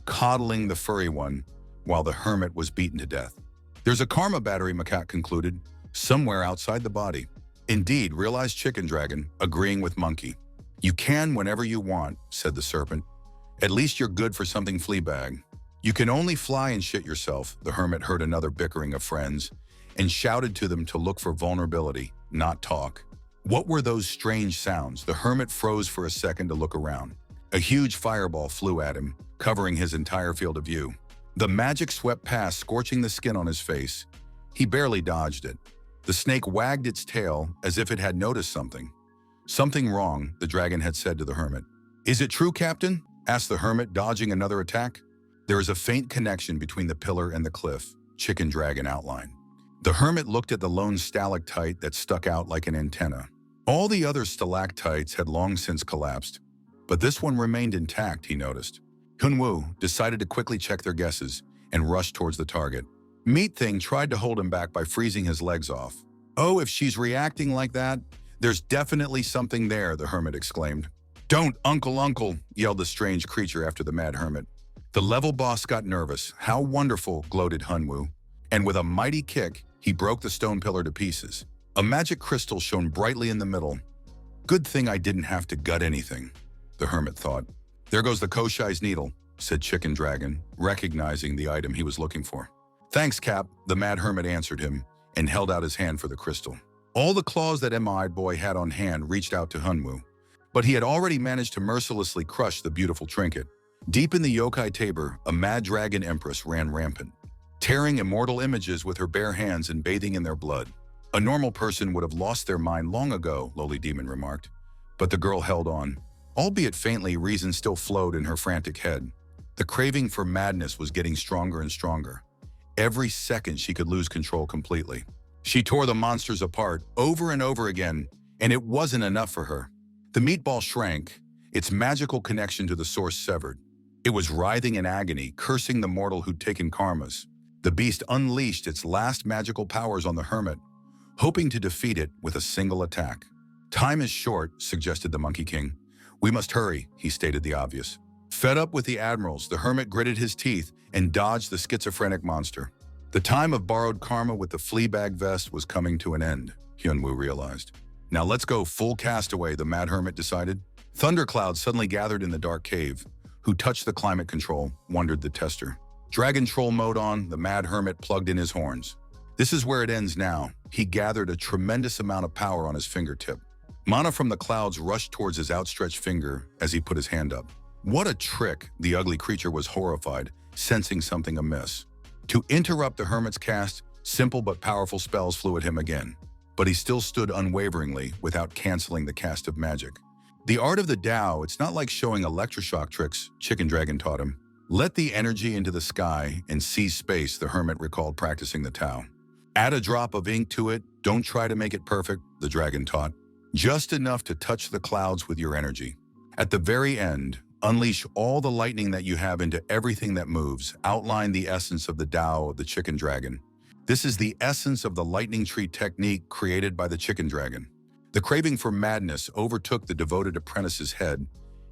[SPEAKER 1] coddling the furry one, while the hermit was beaten to death. "There's a karma battery," Macaque concluded, "somewhere outside the body." "Indeed," realized Chicken Dragon, agreeing with Monkey. "You can whenever you want," said the serpent. "At least you're good for something, Fleabag." "You can only fly and shit yourself," the hermit heard another bickering of friends, and shouted to them to look for vulnerability, not talk. What were those strange sounds? The hermit froze for a second to look around. A huge fireball flew at him, covering his entire field of view. The magic swept past, scorching the skin on his face. He barely dodged it. The snake wagged its tail as if it had noticed something. "Something wrong," the dragon had said to the hermit. "Is it true, Captain?" asked the hermit, dodging another attack. "There is a faint connection between the pillar and the cliff," Chicken Dragon outlined. The hermit looked at the lone stalactite that stuck out like an antenna. All the other stalactites had long since collapsed, but this one remained intact, he noticed. Hunwoo decided to quickly check their guesses and rushed towards the target. Meat Thing tried to hold him back by freezing his legs off. "Oh, if she's reacting like that, there's definitely something there," the hermit exclaimed. "Don't, uncle," yelled the strange creature after the mad hermit. The level boss got nervous. "How wonderful," gloated Hunwoo. And with a mighty kick, he broke the stone pillar to pieces. A magic crystal shone brightly in the middle. "Good thing I didn't have to gut anything," the hermit thought. "There goes the Koshai's needle," said Chicken Dragon, recognizing the item he was looking for. "Thanks, Cap," the mad hermit answered him and held out his hand for the crystal. All the claws that M.I. Boy had on hand reached out to Hunwoo, but he had already managed to mercilessly crush the beautiful trinket. Deep in the yokai tabor, a mad dragon empress ran rampant, tearing immortal images with her bare hands and bathing in their blood. "A normal person would have lost their mind long ago," Lowly Demon remarked. But the girl held on. Albeit faintly, reason still flowed in her frantic head. The craving for madness was getting stronger and stronger. Every second she could lose control completely. She tore the monsters apart over and over again, and it wasn't enough for her. The meatball shrank, its magical connection to the source severed. It was writhing in agony, cursing the mortal who'd taken karmas. The beast unleashed its last magical powers on the hermit, hoping to defeat it with a single attack. "Time is short," suggested the Monkey King. "We must hurry," he stated the obvious. Fed up with the admirals, the hermit gritted his teeth and dodged the schizophrenic monster. The time of borrowed karma with the fleabag vest was coming to an end, Hyunwoo realized. "Now let's go full castaway," the mad hermit decided. Thunderclouds suddenly gathered in the dark cave. "Who touched the climate control?" wondered the tester. Dragon troll mode on, the mad hermit plugged in his horns. This is where it ends now. He gathered a tremendous amount of power on his fingertip. Mana from the clouds rushed towards his outstretched finger as he put his hand up. What a trick! The ugly creature was horrified, sensing something amiss. To interrupt the hermit's cast, simple but powerful spells flew at him again. But he still stood unwaveringly without canceling the cast of magic. The art of the Tao, it's not like showing electroshock tricks, Chicken Dragon taught him. Let the energy into the sky and seize space, the hermit recalled practicing the Tao. Add a drop of ink to it, don't try to make it perfect, the dragon taught. Just enough to touch the clouds with your energy. At the very end, unleash all the lightning that you have into everything that moves, outline the essence of the Tao of the Chicken Dragon. This is the essence of the lightning tree technique created by the Chicken Dragon. The craving for madness overtook the devoted apprentice's head,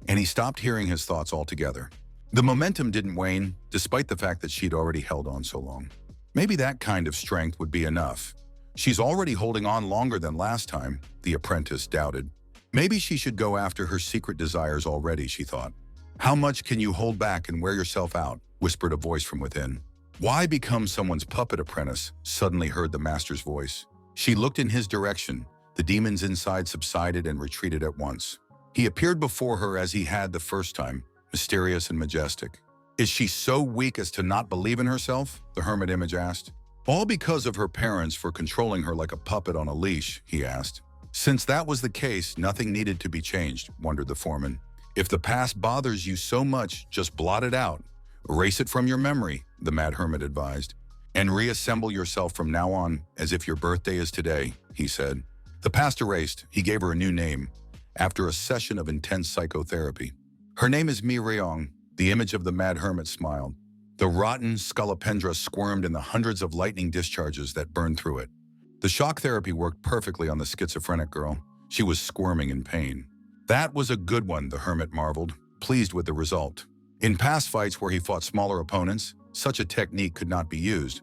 [SPEAKER 1] and he stopped hearing his thoughts altogether. The momentum didn't wane, despite the fact that she'd already held on so long. Maybe that kind of strength would be enough. She's already holding on longer than last time, the apprentice doubted. Maybe she should go after her secret desires already, she thought. How much can you hold back and wear yourself out? Whispered a voice from within. Why become someone's puppet apprentice? Suddenly heard the master's voice. She looked in his direction. The demons inside subsided and retreated at once. He appeared before her as he had the first time, mysterious and majestic. Is she so weak as to not believe in herself? The hermit image asked. All because of her parents for controlling her like a puppet on a leash, he asked. Since that was the case, nothing needed to be changed, wondered the foreman. If the past bothers you so much, just blot it out. Erase it from your memory, the mad hermit advised. And reassemble yourself from now on as if your birthday is today, he said. The past erased, he gave her a new name, after a session of intense psychotherapy. Her name is Mi Ryong. The image of the mad hermit smiled. The rotten scolopendra squirmed in the hundreds of lightning discharges that burned through it. The shock therapy worked perfectly on the schizophrenic girl. She was squirming in pain. That was a good one, the hermit marveled, pleased with the result. In past fights where he fought smaller opponents, such a technique could not be used,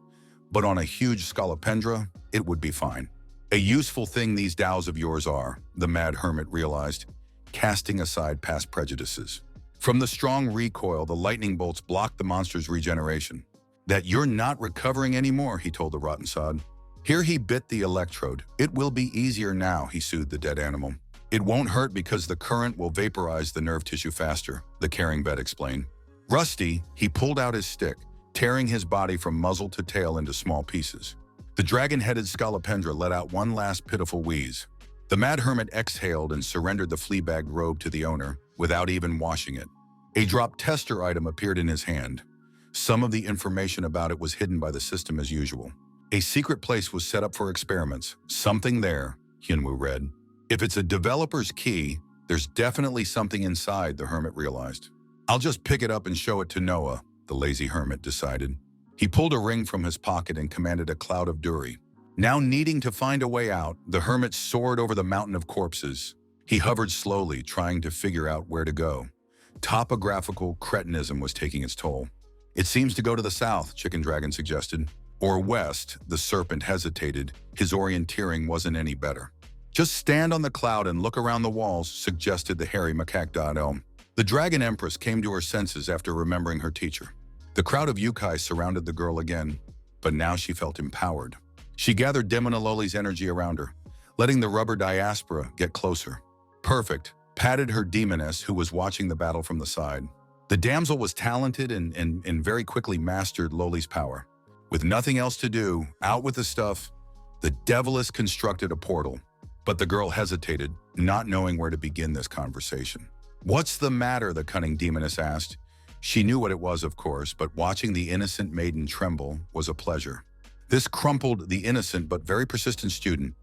[SPEAKER 1] but on a huge scolopendra, it would be fine. A useful thing these Taos of yours are, the mad hermit realized, casting aside past prejudices. From the strong recoil, the lightning bolts blocked the monster's regeneration. That you're not recovering anymore, he told the rotten sod. Here he bit the electrode. It will be easier now, he soothed the dead animal. It won't hurt because the current will vaporize the nerve tissue faster, the caring vet explained. Rusty, he pulled out his stick, tearing his body from muzzle to tail into small pieces. The dragon-headed scolopendra let out one last pitiful wheeze. The mad hermit exhaled and surrendered the flea-bagged robe to the owner, without even washing it. A drop tester item appeared in his hand. Some of the information about it was hidden by the system as usual. A secret place was set up for experiments. Something there, Hyunwoo read. If it's a developer's key, there's definitely something inside, the hermit realized. I'll just pick it up and show it to Noah, the lazy hermit decided. He pulled a ring from his pocket and commanded a cloud of duri. Now needing to find a way out, the hermit soared over the mountain of corpses. He hovered slowly, trying to figure out where to go. Topographical cretinism was taking its toll. It seems to go to the south, Chicken Dragon suggested. Or west, the serpent hesitated. His orienteering wasn't any better. Just stand on the cloud and look around the walls, suggested the hairy macaque. The Dragon Empress came to her senses after remembering her teacher. The crowd of yokai surrounded the girl again, but now she felt empowered. She gathered Demonaloli's energy around her, letting the rubber diaspora get closer. Perfect, patted her demoness who was watching the battle from the side. The damsel was talented and very quickly mastered Loli's power. With nothing else to do, out with the stuff, the Deviless constructed a portal. But the girl hesitated, not knowing where to begin this conversation. What's the matter, the cunning demoness asked. She knew what it was, of course, but watching the innocent maiden tremble was a pleasure. This crumpled the innocent but very persistent student,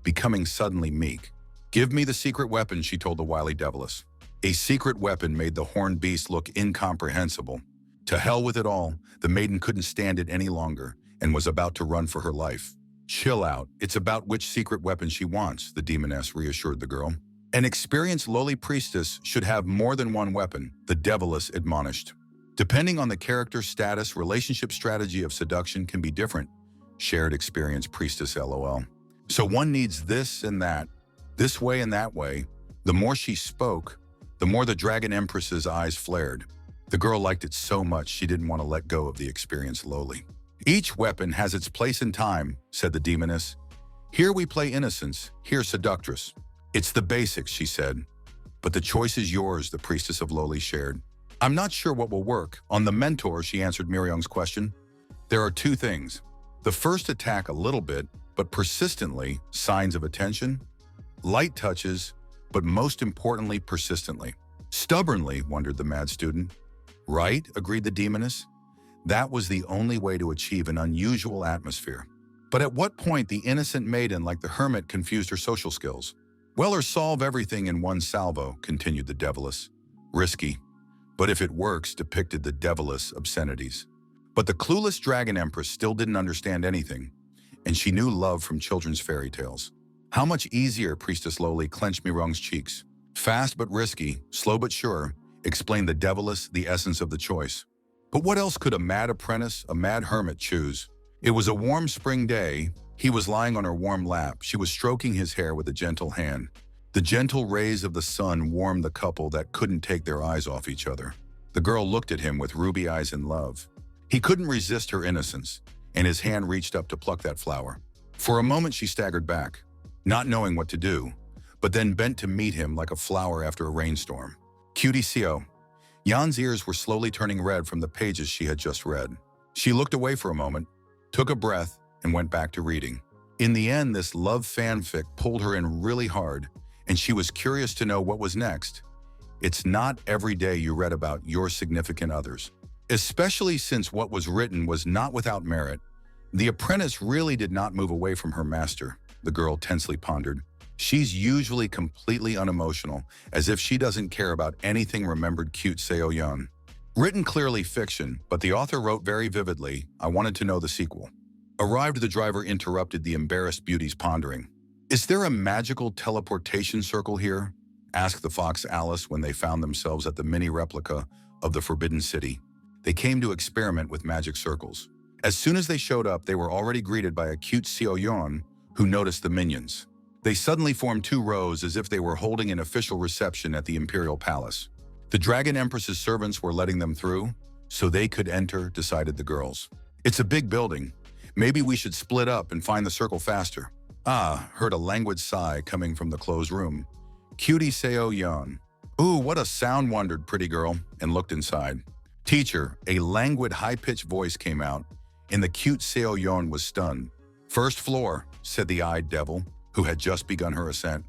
[SPEAKER 1] becoming suddenly meek. Give me the secret weapon, she told the wily Deviless. A secret weapon made the horned beast look incomprehensible. To hell with it all, the maiden couldn't stand it any longer and was about to run for her life. Chill out, it's about which secret weapon she wants, the demoness reassured the girl. An experienced lowly priestess should have more than one weapon, the Deviless admonished. Depending on the character status, relationship strategy of seduction can be different. Shared experience priestess LOL. So one needs this and that, this way and that way. The more she spoke, the more the Dragon Empress's eyes flared. The girl liked it so much she didn't want to let go of the experienced lowly. Each weapon has its place and time, said the demoness. Here we play innocence, here seductress. It's the basics, she said. But the choice is yours, the priestess of lowly shared. I'm not sure what will work. On the mentor, she answered Myeong's question. There are two things. The first attack a little bit, but persistently, signs of attention. Light touches, but most importantly, persistently. Stubbornly, wondered the mad student. Right, agreed the demoness. That was the only way to achieve an unusual atmosphere. But at what point the innocent maiden like the hermit confused her social skills? Well, or solve everything in one salvo, continued the Deviless. Risky. But if it works, depicted the Deviless obscenities. But the clueless Dragon Empress still didn't understand anything, and she knew love from children's fairy tales. How much easier, Priestess Lowly clenched Myeong's cheeks. Fast but risky, slow but sure, explained the Deviless the essence of the choice. But what else could a mad apprentice, a mad hermit choose? It was a warm spring day. He was lying on her warm lap. She was stroking his hair with a gentle hand. The gentle rays of the sun warmed the couple that couldn't take their eyes off each other. The girl looked at him with ruby eyes in love. He couldn't resist her innocence, and his hand reached up to pluck that flower. For a moment she staggered back, not knowing what to do, but then bent to meet him like a flower after a rainstorm. Cutie Seo. Yan's ears were slowly turning red from the pages she had just read. She looked away for a moment, took a breath, and went back to reading. In the end, this love fanfic pulled her in really hard, and she was curious to know what was next. It's not every day you read about your significant others. Especially since what was written was not without merit. The apprentice really did not move away from her master, the girl tensely pondered. She's usually completely unemotional, as if she doesn't care about anything remembered cute Seo-yeon. Written clearly fiction, but the author wrote very vividly, I wanted to know the sequel. Arrived, the driver interrupted the embarrassed beauty's pondering. Is there a magical teleportation circle here? Asked the fox Alice when they found themselves at the mini replica of the Forbidden City. They came to experiment with magic circles. As soon as they showed up, they were already greeted by a cute Seo-yeon who noticed the minions. They suddenly formed two rows as if they were holding an official reception at the Imperial Palace. The Dragon Empress's servants were letting them through, so they could enter, decided the girls. It's a big building. Maybe we should split up and find the circle faster. Ah, heard a languid sigh coming from the closed room. Cutie Seo-yeon. Ooh, what a sound, wondered pretty girl, and looked inside. Teacher, a languid high-pitched voice came out, and the cute Seo-yeon was stunned. First floor, said the eyed devil, who had just begun her ascent.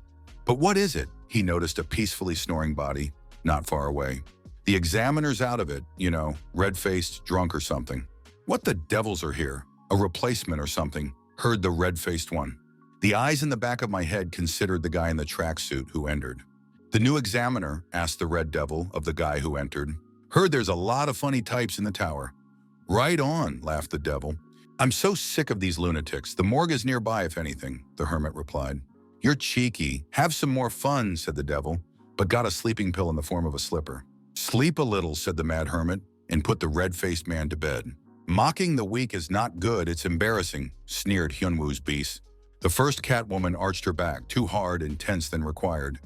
[SPEAKER 1] But what is it? He noticed a peacefully snoring body, not far away. The examiner's out of it, you know, red-faced, drunk or something. What the devils are here? A replacement or something, heard the red-faced one. The eyes in the back of my head considered the guy in the tracksuit who entered. The new examiner asked the red devil of the guy who entered. Heard there's a lot of funny types in the tower. Right on, laughed the devil. I'm so sick of these lunatics. The morgue is nearby, if anything, the hermit replied. You're cheeky. Have some more fun, said the devil, but got a sleeping pill in the form of a slipper. Sleep a little, said the mad hermit, and put the red-faced man to bed. Mocking the weak is not good, it's embarrassing, sneered Hyunwoo's beast. The first Catwoman arched her back, too hard and tense than required,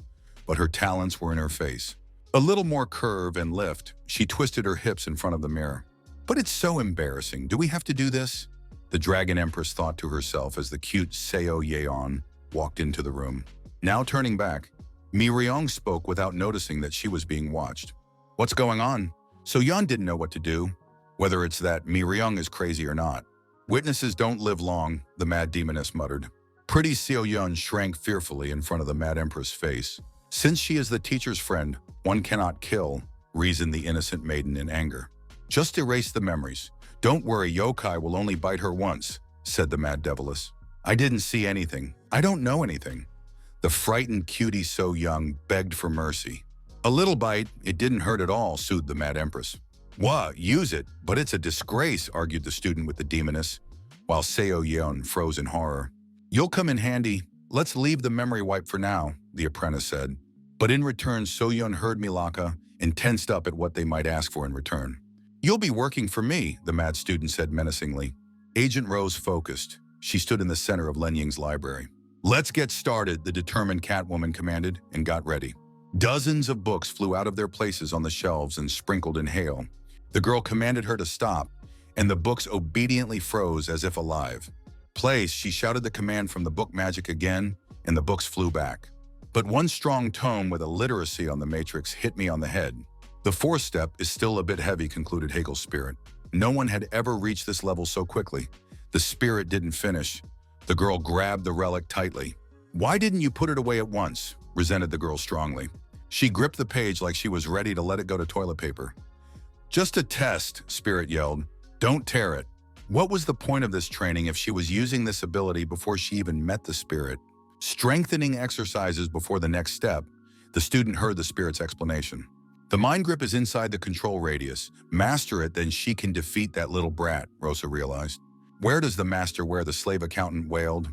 [SPEAKER 1] but her talents were in her face. A little more curve and lift, she twisted her hips in front of the mirror. But it's so embarrassing. Do we have to do this? The Dragon Empress thought to herself as the cute Seo Yeon walked into the room. Now turning back, Mi Ryong spoke without noticing that she was being watched. What's going on? So Yeon didn't know what to do, whether it's that Mi Ryong is crazy or not. Witnesses don't live long, the mad demoness muttered. Pretty Seo Yeon shrank fearfully in front of the Mad Empress' face. Since she is the teacher's friend, one cannot kill, reasoned the innocent maiden in anger. Just erase the memories. Don't worry, yokai will only bite her once, said the mad deviless. I didn't see anything. I don't know anything. The frightened cutie so young begged for mercy. A little bite, it didn't hurt at all, soothed the Mad Empress. What? Use it, but it's a disgrace, argued the student with the demoness, while Seo Yeon froze in horror. You'll come in handy. Let's leave the memory wipe for now, the apprentice said. But in return, So-yeon heard Milaka and tensed up at what they might ask for in return. You'll be working for me, the mad student said menacingly. Agent Rose focused. She stood in the center of Len Ying's library. Let's get started, the determined Catwoman commanded, and got ready. Dozens of books flew out of their places on the shelves and sprinkled in hail. The girl commanded her to stop, and the books obediently froze as if alive. Place, she shouted the command from the book magic again, and the books flew back. But one strong tome with illiteracy on the matrix hit me on the head. The fourth step is still a bit heavy, concluded Hegel's spirit. No one had ever reached this level so quickly. The spirit didn't finish. The girl grabbed the relic tightly. Why didn't you put it away at once? Resented the girl strongly. She gripped the page like she was ready to let it go to toilet paper. Just a test, Spirit yelled. Don't tear it. What was the point of this training if she was using this ability before she even met the spirit? Strengthening exercises before the next step, the student heard the spirit's explanation. The mind grip is inside the control radius. Master it, then she can defeat that little brat, Rosa realized. Where does the master wear? The slave accountant wailed.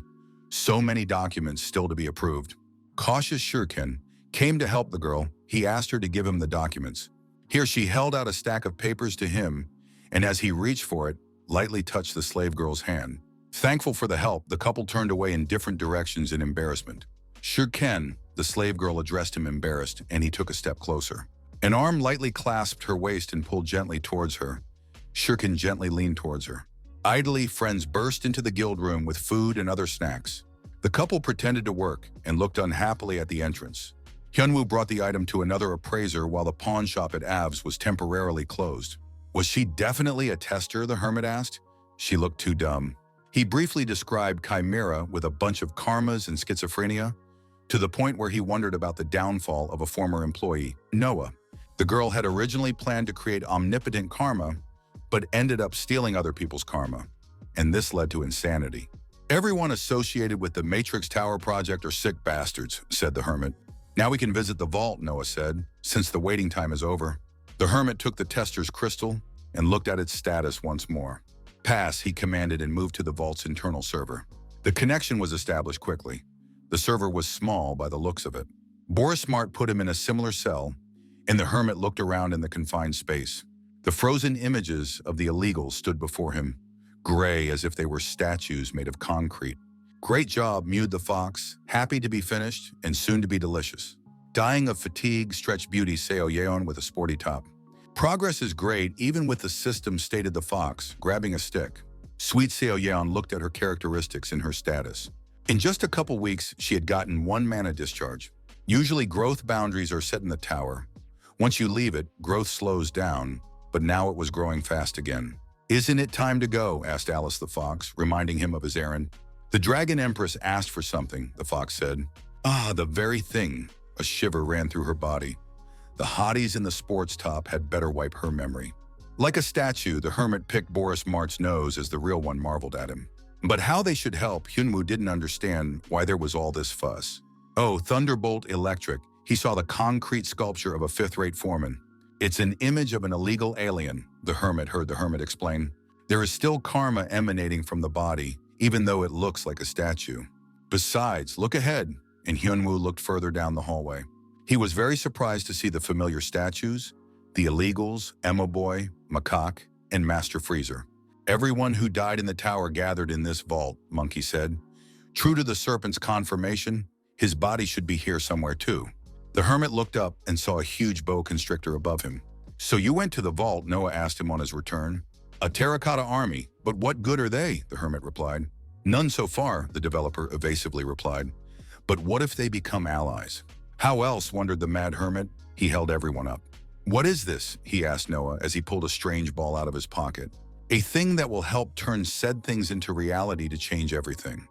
[SPEAKER 1] So many documents still to be approved. Cautious Shuriken came to help the girl. He asked her to give him the documents. Here she held out a stack of papers to him, and as he reached for it, lightly touched the slave girl's hand. Thankful for the help, the couple turned away in different directions in embarrassment. Shuriken, the slave girl addressed him embarrassed, and he took a step closer. An arm lightly clasped her waist and pulled gently towards her. Shuriken gently leaned towards her. Idly, friends burst into the guild room with food and other snacks. The couple pretended to work and looked unhappily at the entrance. Hyunwoo brought the item to another appraiser while the pawn shop at Av's was temporarily closed. Was she definitely a tester, the hermit asked? She looked too dumb. He briefly described Chimera with a bunch of karmas and schizophrenia, to the point where he wondered about the downfall of a former employee, Noah. The girl had originally planned to create omnipotent karma, but ended up stealing other people's karma, and this led to insanity. Everyone associated with the Matrix Tower project are sick bastards, said the hermit. Now we can visit the vault, Noah said, since the waiting time is over. The hermit took the tester's crystal and looked at its status once more. Pass, he commanded and moved to the vault's internal server. The connection was established quickly. The server was small by the looks of it. Boris Smart put him in a similar cell, and the hermit looked around in the confined space. The frozen images of the illegals stood before him, gray as if they were statues made of concrete. Great job, mewed the fox, happy to be finished and soon to be delicious. Dying of fatigue, stretched beauty Seo Yeon with a sporty top. Progress is great even with the system, stated the fox, grabbing a stick. Sweet Seo Yeon looked at her characteristics in her status. In just a couple weeks, she had gotten 1 mana discharge. Usually growth boundaries are set in the tower. Once you leave it, growth slows down, but now it was growing fast again. Isn't it time to go? Asked Alice the fox, reminding him of his errand. The Dragon Empress asked for something, the fox said. Ah, the very thing. A shiver ran through her body. The hotties in the sports top had better wipe her memory. Like a statue, the hermit picked Boris Mart's nose as the real one marveled at him. But how they should help, Hyunwoo didn't understand why there was all this fuss. Oh, thunderbolt electric. He saw the concrete sculpture of a fifth-rate foreman. It's an image of an illegal alien, the hermit heard the hermit explain. There is still karma emanating from the body, even though it looks like a statue. Besides, look ahead, and Hyunwoo looked further down the hallway. He was very surprised to see the familiar statues, the illegals, Emma Boy, Macaque, and Master Freezer. Everyone who died in the tower gathered in this vault, Monkey said. True to the serpent's confirmation, his body should be here somewhere too. The hermit looked up and saw a huge boa constrictor above him. So you went to the vault, Noah asked him on his return. A terracotta army, but what good are they? The hermit replied. None so far, the developer evasively replied. But what if they become allies? How else, wondered the mad hermit. He held everyone up. What is this? He asked Noah as he pulled a strange ball out of his pocket. A thing that will help turn said things into reality to change everything.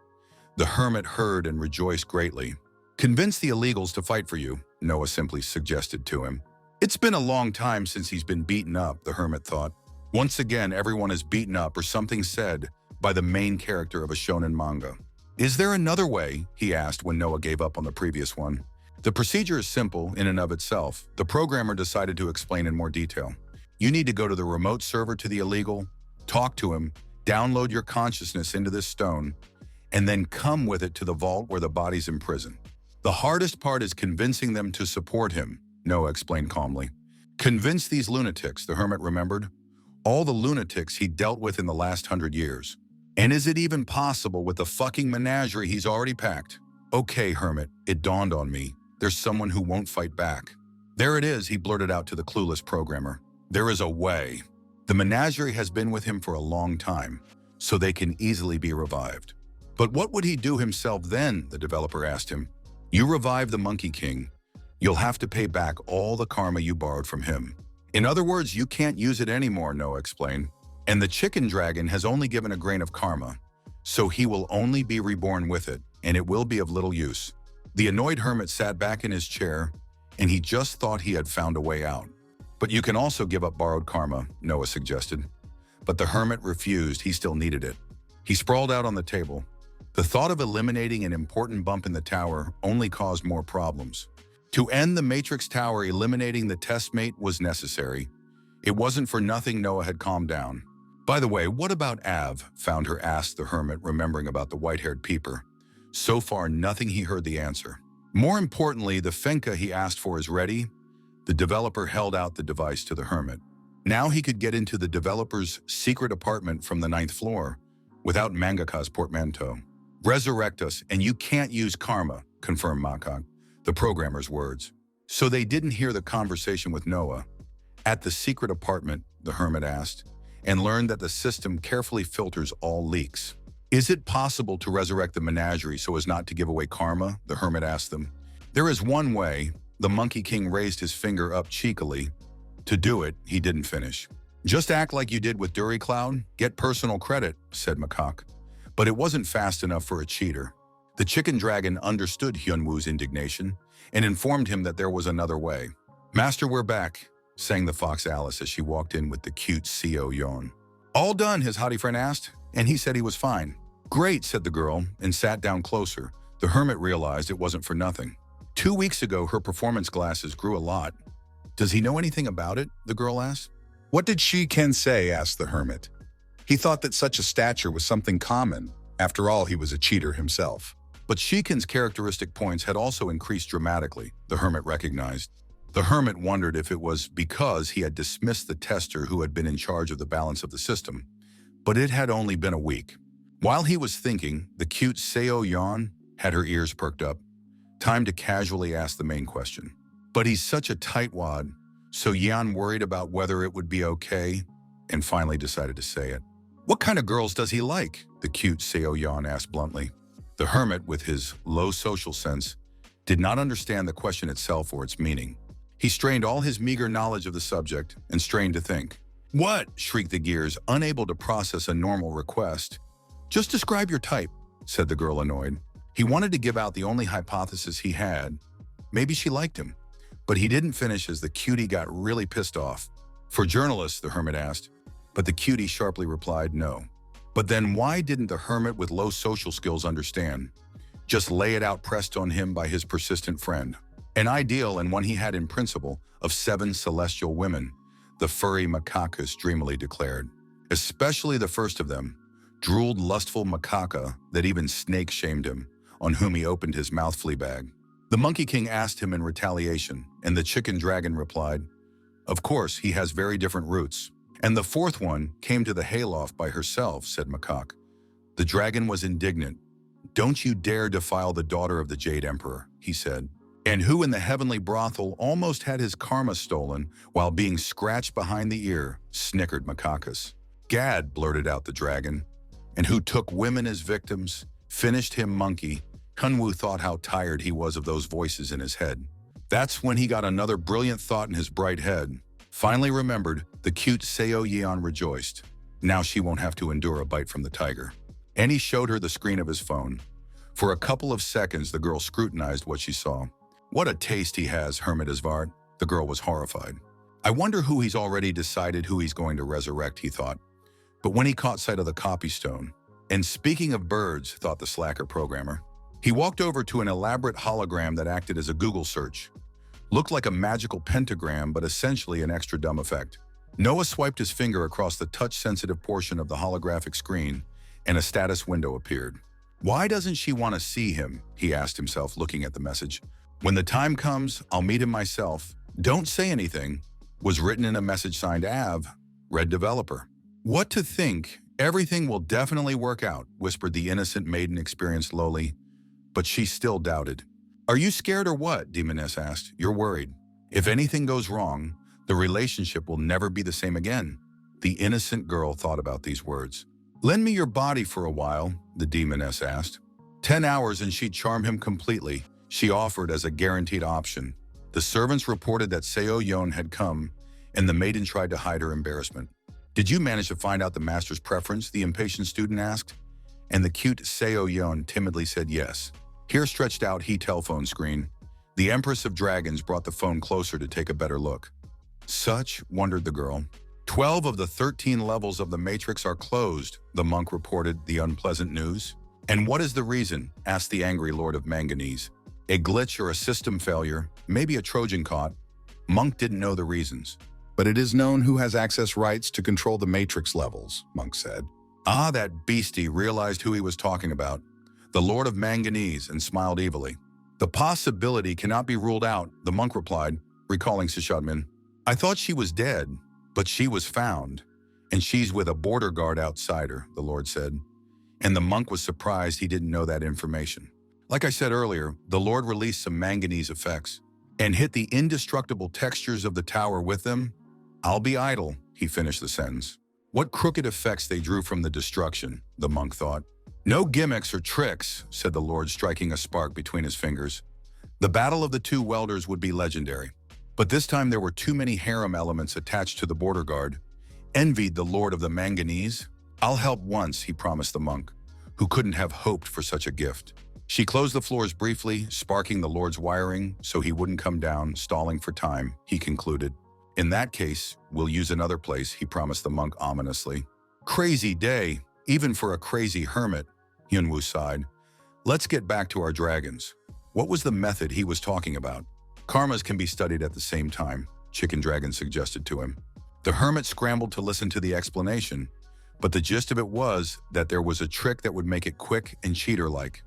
[SPEAKER 1] The hermit heard and rejoiced greatly. Convince the illegals to fight for you, Noah simply suggested to him. It's been a long time since he's been beaten up, the hermit thought. Once again, everyone is beaten up or something said by the main character of a shonen manga. Is there another way? He asked when Noah gave up on the previous one. The procedure is simple in and of itself. The programmer decided to explain in more detail. You need to go to the remote server to the illegal, talk to him, download your consciousness into this stone, and then come with it to the vault where the body's imprisoned. The hardest part is convincing them to support him, Noah explained calmly. Convince these lunatics, the hermit remembered. All the lunatics he dealt with in the last 100 years. And is it even possible with the fucking menagerie he's already packed? Okay, hermit, it dawned on me. There's someone who won't fight back. There it is, he blurted out to the clueless programmer. There is a way. The menagerie has been with him for a long time, so they can easily be revived. But what would he do himself then, the developer asked him. You revive the Monkey King. You'll have to pay back all the karma you borrowed from him. In other words, you can't use it anymore, Noah explained. And the chicken dragon has only given a grain of karma, so he will only be reborn with it, and it will be of little use. The annoyed hermit sat back in his chair, and he just thought he had found a way out. But you can also give up borrowed karma, Noah suggested. But the hermit refused, he still needed it. He sprawled out on the table. The thought of eliminating an important bump in the tower only caused more problems. To end the Matrix Tower, eliminating the testmate was necessary. It wasn't for nothing Noah had calmed down. By the way, what about Av? Founder asked the hermit, remembering about the white-haired peeper. So far, nothing he heard the answer. More importantly, the Fenka he asked for is ready. The developer held out the device to the hermit. Now he could get into the developer's secret apartment from the 9th floor without Mangaka's portmanteau. Resurrect us, and you can't use karma, confirmed Macaque, the programmer's words. So they didn't hear the conversation with Noah. At the secret apartment, the hermit asked, and learned that the system carefully filters all leaks. Is it possible to resurrect the menagerie so as not to give away karma? The hermit asked them. There is one way. The Monkey King raised his finger up cheekily. To do it, he didn't finish. Just act like you did with Dury Cloud. Get personal credit, said Macaque. But it wasn't fast enough for a cheater. The chicken dragon understood Hyunwoo's indignation and informed him that there was another way. Master, we're back, sang the fox Alice as she walked in with the cute Seo Yeon. All done, his haughty friend asked, and he said he was fine. Great, said the girl, and sat down closer. The hermit realized it wasn't for nothing. 2 weeks ago, her performance glasses grew a lot. Does he know anything about it? The girl asked.
[SPEAKER 2] What did Shi-Ken say? Asked the hermit. He thought that such a stature was something common. After all, he was a cheater himself.
[SPEAKER 1] But Shi-Ken's characteristic points had also increased dramatically, the hermit recognized. The hermit wondered if it was because he had dismissed the tester who had been in charge of the balance of the system. But it had only been a week. While he was thinking, the cute Seo Yeon had her ears perked up. Time to casually ask the main question. But he's such a tightwad, so Yeon worried about whether it would be okay and finally decided to say it. What kind of girls does he like? The cute Seo Yeon asked bluntly. The hermit, with his low social sense, did not understand the question itself or its meaning. He strained all his meager knowledge of the subject and strained to think. What? Shrieked the gears, unable to process a normal request. Just describe your type, said the girl, annoyed. He wanted to give out the only hypothesis he had. Maybe she liked him. But he didn't finish as the cutie got really pissed off. For journalists, the hermit asked, but the cutie sharply replied no. But then why didn't the hermit with low social skills understand? Just lay it out pressed on him by his persistent friend. An ideal and one he had in principle of 7 celestial women, the furry macacas dreamily declared. Especially the first of them, drooled lustful macaca that even Snake shamed him, on whom he opened his mouth flea bag. The Monkey King asked him in retaliation, and the chicken dragon replied, of course, he has very different roots. And the fourth one came to the hayloft by herself, said Macaque. The dragon was indignant. Don't you dare defile the daughter of the Jade Emperor, he said. And who in the heavenly brothel almost had his karma stolen while being scratched behind the ear, snickered Macacus. Gad, blurted out the dragon. And who took women as victims, finished him monkey. Hunwoo thought how tired he was of those voices in his head. That's when he got another brilliant thought in his bright head. Finally remembered, the cute Seo Yeon rejoiced. Now she won't have to endure a bite from the tiger. And he showed her the screen of his phone. For a couple of seconds, the girl scrutinized what she saw. What a taste he has, Hermit Isvard. The girl was horrified. I wonder who he's already decided who he's going to resurrect, he thought. But when he caught sight of the copy stone, and speaking of birds, thought the slacker programmer, he walked over to an elaborate hologram that acted as a Google search. Looked like a magical pentagram, but essentially an extra dumb effect. Noah swiped his finger across the touch-sensitive portion of the holographic screen, and a status window appeared. Why doesn't she want to see him? He asked himself, looking at the message. When the time comes, I'll meet him myself. Don't say anything, was written in a message signed Av, Red Developer. What to think? Everything will definitely work out, whispered the innocent maiden experienced lowly, but she still doubted. Are you scared or what? Demoness asked. You're worried. If anything goes wrong, the relationship will never be the same again. The innocent girl thought about these words. Lend me your body for a while, the demoness asked. 10 hours and she'd charm him completely, she offered as a guaranteed option. The servants reported that Seo Yeon had come, and the maiden tried to hide her embarrassment. Did you manage to find out the master's preference? The impatient student asked. And the cute Seo Yeon timidly said yes. Here stretched out he telephone screen. The Empress of Dragons brought the phone closer to take a better look. Such, wondered the girl. 12 of the 13 levels of the Matrix are closed, the monk reported the unpleasant news. And what is the reason? Asked the angry Lord of Manganese. A glitch or a system failure, maybe a Trojan caught. Monk didn't know the reasons.
[SPEAKER 2] But it is known who has access rights to control the Matrix levels, Monk said.
[SPEAKER 1] Ah, that beastie realized who he was talking about. The Lord of Manganese, and smiled evilly. The possibility cannot be ruled out, the monk replied, recalling Sishadmin. I thought she was dead, but she was found, and she's with a border guard outside her, the Lord said. And the monk was surprised he didn't know that information. Like I said earlier, the Lord released some manganese effects, and hit the indestructible textures of the tower with them. I'll be idle, he finished the sentence. What crooked effects they drew from the destruction, the monk thought. No gimmicks or tricks, said the Lord, striking a spark between his fingers. The battle of the two welders would be legendary. But this time there were too many harem elements attached to the border guard. Envied the Lord of the Manganese. I'll help once, he promised the monk, who couldn't have hoped for such a gift. She closed the floors briefly, sparking the Lord's wiring so he wouldn't come down, stalling for time, he concluded. In that case, we'll use another place, he promised the monk ominously. Crazy day, even for a crazy hermit, Hyunwoo sighed. Let's get back to our dragons. What was the method he was talking about? Karmas can be studied at the same time, Chicken Dragon suggested to him. The hermit scrambled to listen to the explanation, but the gist of it was that there was a trick that would make it quick and cheater-like.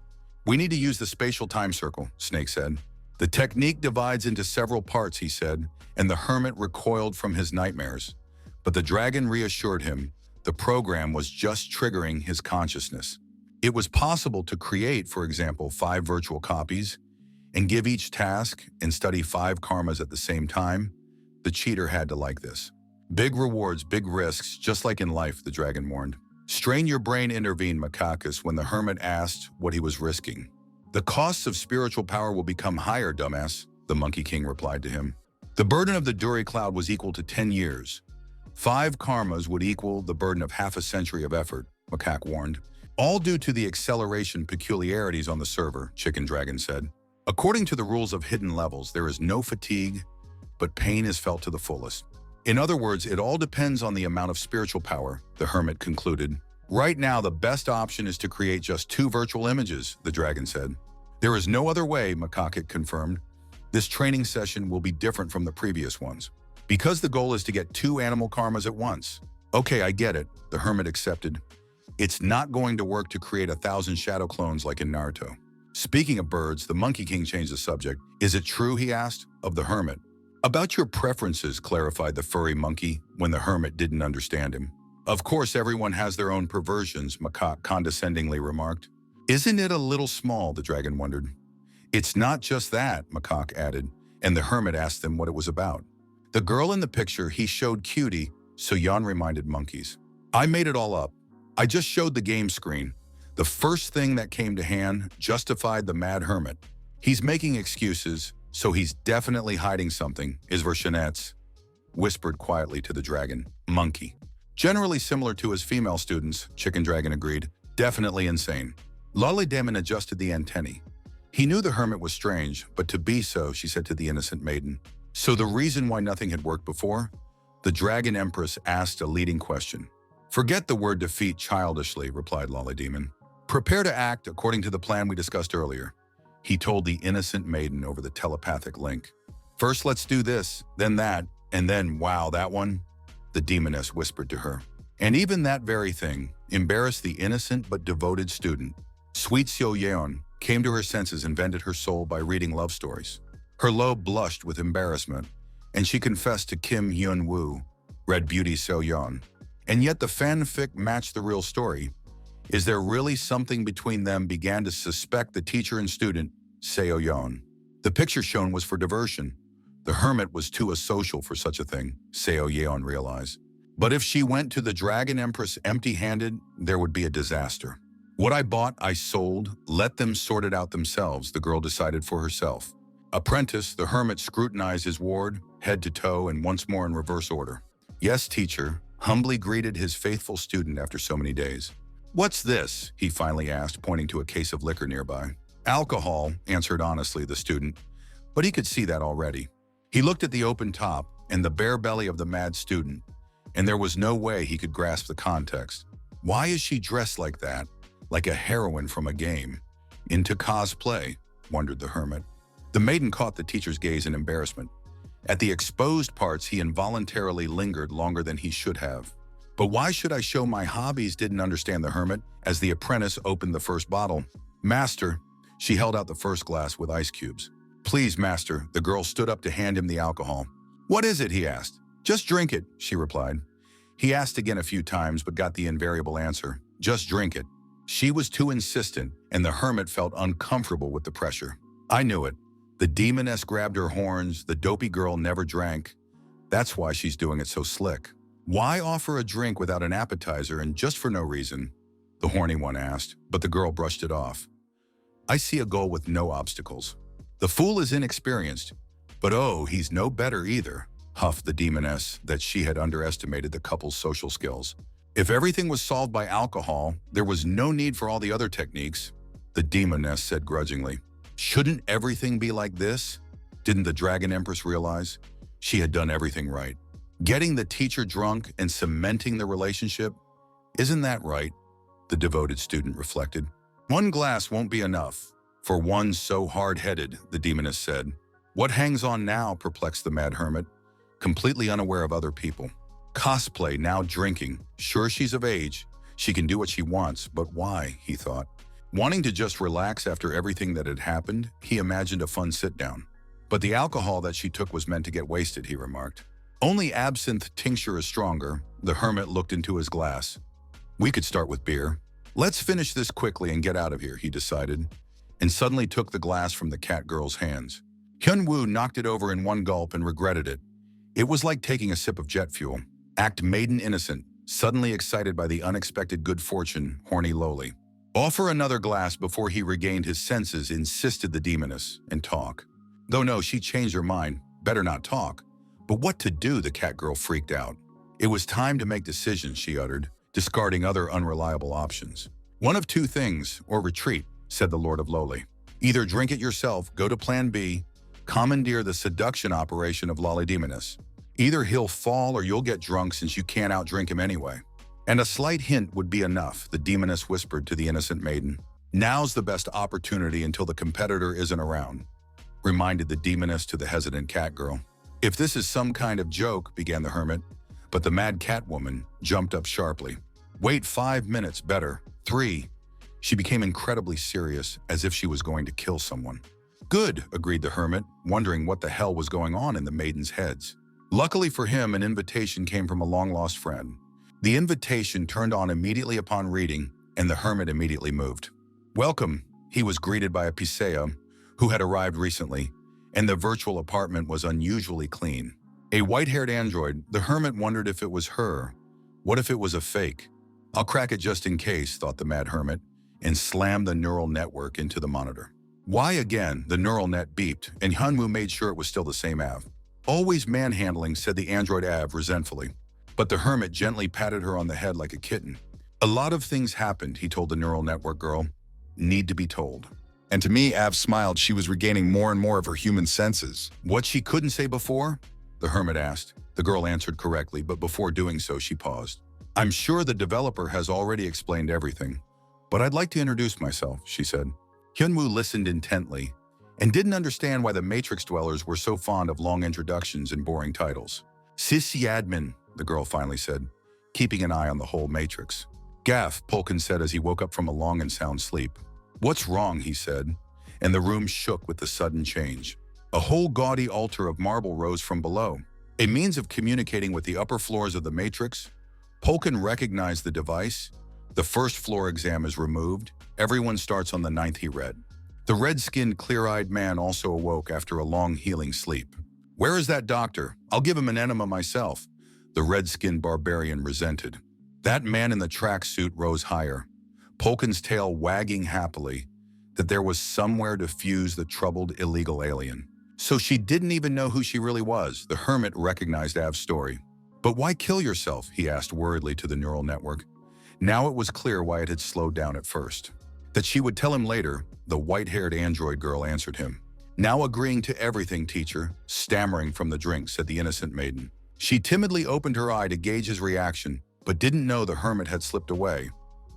[SPEAKER 1] We need to use the spatial time circle, Snake said. The technique divides into several parts, he said, and the hermit recoiled from his nightmares. But the dragon reassured him the program was just triggering his consciousness. It was possible to create, for example, 5 virtual copies and give each task and study 5 karmas at the same time. The cheater had to like this. Big rewards, big risks, just like in life, the dragon warned. Strain your brain, intervened Macacus when the hermit asked what he was risking. The costs of spiritual power will become higher, dumbass, the Monkey King replied to him. The burden of the Duri cloud was equal to 10 years. 5 karmas would equal the burden of half a century of effort, Macaque warned. All due to the acceleration peculiarities on the server, Chicken Dragon said. According to the rules of hidden levels, there is no fatigue, but pain is felt to the fullest. In other words, it all depends on the amount of spiritual power, the hermit concluded. Right now, the best option is to create just 2 virtual images, the dragon said. There is no other way, Macaque confirmed. This training session will be different from the previous ones, because the goal is to get 2 animal karmas at once. Okay, I get it, the hermit accepted. It's not going to work to create 1,000 shadow clones like in Naruto. Speaking of birds, the Monkey King changed the subject. Is it true, he asked, of the hermit? About your preferences, clarified the furry monkey when the hermit didn't understand him. Of course, everyone has their own perversions, Macaque condescendingly remarked. Isn't it a little small, the dragon wondered. It's not just that, Macaque added, and the hermit asked them what it was about. The girl in the picture he showed cutie, so Jan reminded monkeys. I made it all up. I just showed the game screen. The first thing that came to hand justified the mad hermit. He's making excuses, so he's definitely hiding something, is Vershanetz whispered quietly to the dragon. Monkey. Generally similar to his female students, Chicken Dragon agreed. Definitely insane. Lolly Damon adjusted the antennae. He knew the hermit was strange, but to be so, she said to the innocent maiden. So the reason why nothing had worked before? The Dragon Empress asked a leading question. Forget the word defeat childishly, replied Lolly Demon. Prepare to act according to the plan we discussed earlier. He told the innocent maiden over the telepathic link. First, let's do this, then that, and then, wow, that one? The demoness whispered to her. And even that very thing embarrassed the innocent but devoted student. Sweet Xiao Yeon came to her senses and vented her soul by reading love stories. Her lobe blushed with embarrassment, and she confessed to Kim Hyun-woo, read Beauty Seo Yeon. And yet the fanfic matched the real story. Is there really something between them? Began to suspect the teacher and student, Seo Yeon. The picture shown was for diversion. The hermit was too asocial for such a thing, Seo Yeon realized. But if she went to the Dragon Empress empty-handed, there would be a disaster. What I bought, I sold. Let them sort it out themselves, the girl decided for herself. Apprentice, the hermit scrutinized his ward, head to toe, and once more in reverse order. Yes, teacher, humbly greeted his faithful student after so many days. What's this? He finally asked, pointing to a case of liquor nearby. Alcohol, answered honestly the student, but he could see that already. He looked at the open top and the bare belly of the mad student, and there was no way he could grasp the context. Why is she dressed like that? Like a heroine from a game? Into cosplay? Wondered the hermit. The maiden caught the teacher's gaze in embarrassment. At the exposed parts, he involuntarily lingered longer than he should have. But why should I show my hobbies? Didn't understand the hermit as the apprentice opened the first bottle. Master, she held out the first glass with ice cubes. Please, master, the girl stood up to hand him the alcohol. What is it? He asked. Just drink it, she replied. He asked again a few times but got the invariable answer. Just drink it. She was too insistent, and the hermit felt uncomfortable with the pressure. I knew it. The demoness grabbed her horns. The dopey girl never drank. That's why she's doing it so slick. Why offer a drink without an appetizer and just for no reason? The horny one asked, but the girl brushed it off. I see a goal with no obstacles. The fool is inexperienced, but oh, he's no better either, huffed the demoness that she had underestimated the couple's social skills. If everything was solved by alcohol, there was no need for all the other techniques, the demoness said grudgingly. Shouldn't everything be like this? Didn't the Dragon Empress realize? She had done everything right. Getting the teacher drunk and cementing the relationship? Isn't that right? The devoted student reflected. One glass won't be enough for one so hard-headed, the demoness said. What hangs on now? Perplexed the mad hermit, completely unaware of other people. Cosplay, now drinking. Sure, she's of age. She can do what she wants, but why? He thought. Wanting to just relax after everything that had happened, he imagined a fun sit-down. But the alcohol that she took was meant to get wasted, he remarked. Only absinthe tincture is stronger. The hermit looked into his glass. We could start with beer. Let's finish this quickly and get out of here, he decided, and suddenly took the glass from the cat girl's hands. Hyun-woo knocked it over in one gulp and regretted it. It was like taking a sip of jet fuel. Act maiden innocent, suddenly excited by the unexpected good fortune, horny lowly. Offer another glass before he regained his senses, insisted the demoness, and talk. Though no, she changed her mind. Better not talk. But what to do? The cat girl freaked out. It was time to make decisions, she uttered, discarding other unreliable options. One of two things, or retreat, said the Lord of Lowly. Either drink it yourself, go to plan B, commandeer the seduction operation of Lolly Demoness. Either he'll fall or you'll get drunk since you can't outdrink him anyway. And a slight hint would be enough, the demoness whispered to the innocent maiden. Now's the best opportunity until the competitor isn't around, reminded the demoness to the hesitant cat girl. If this is some kind of joke, began the hermit, but the mad cat woman jumped up sharply. Wait 5 minutes, better. 3. She became incredibly serious, as if she was going to kill someone. Good, agreed the hermit, wondering what the hell was going on in the maidens' heads. Luckily for him, an invitation came from a long-lost friend. The invitation turned on immediately upon reading, and the hermit immediately moved. Welcome, he was greeted by a Pisea, who had arrived recently, and the virtual apartment was unusually clean. A white-haired android, the hermit wondered if it was her. What if it was a fake? I'll crack it just in case, thought the mad hermit, and slammed the neural network into the monitor. Why again? The neural net beeped, and Hyunwoo made sure it was still the same Av. Always manhandling, said the android Av resentfully. But the hermit gently patted her on the head like a kitten. A lot of things happened, he told the neural network girl. Need to be told.
[SPEAKER 2] And to me, Av smiled. She was regaining more and more of her human senses.
[SPEAKER 1] What she couldn't say before? The hermit asked. The girl answered correctly, but before doing so, she paused. I'm sure the developer has already explained everything, but I'd like to introduce myself, she said. Hyunwoo listened intently and didn't understand why the Matrix dwellers were so fond of long introductions and boring titles. Sysadmin, the girl finally said, keeping an eye on the whole Matrix. Gaff, Polkin said as he woke up from a long and sound sleep. What's wrong, he said, and the room shook with the sudden change. A whole gaudy altar of marble rose from below. A means of communicating with the upper floors of the Matrix. Polkin recognized the device. The first floor exam is removed. Everyone starts on the 9th, he read. The red-skinned, clear-eyed man also awoke after a long healing sleep. Where is that doctor? I'll give him an enema myself, the red-skinned barbarian resented. That man in the tracksuit rose higher, Polkin's tail wagging happily, that there was somewhere to fuse the troubled illegal alien. So she didn't even know who she really was. The hermit recognized Av's story. But why kill yourself? He asked worriedly to the neural network. Now it was clear why it had slowed down at first. That she would tell him later, the white-haired android girl answered him. Now agreeing to everything, teacher, stammering from the drink, said the innocent maiden. She timidly opened her eye to gauge his reaction, but didn't know the hermit had slipped away,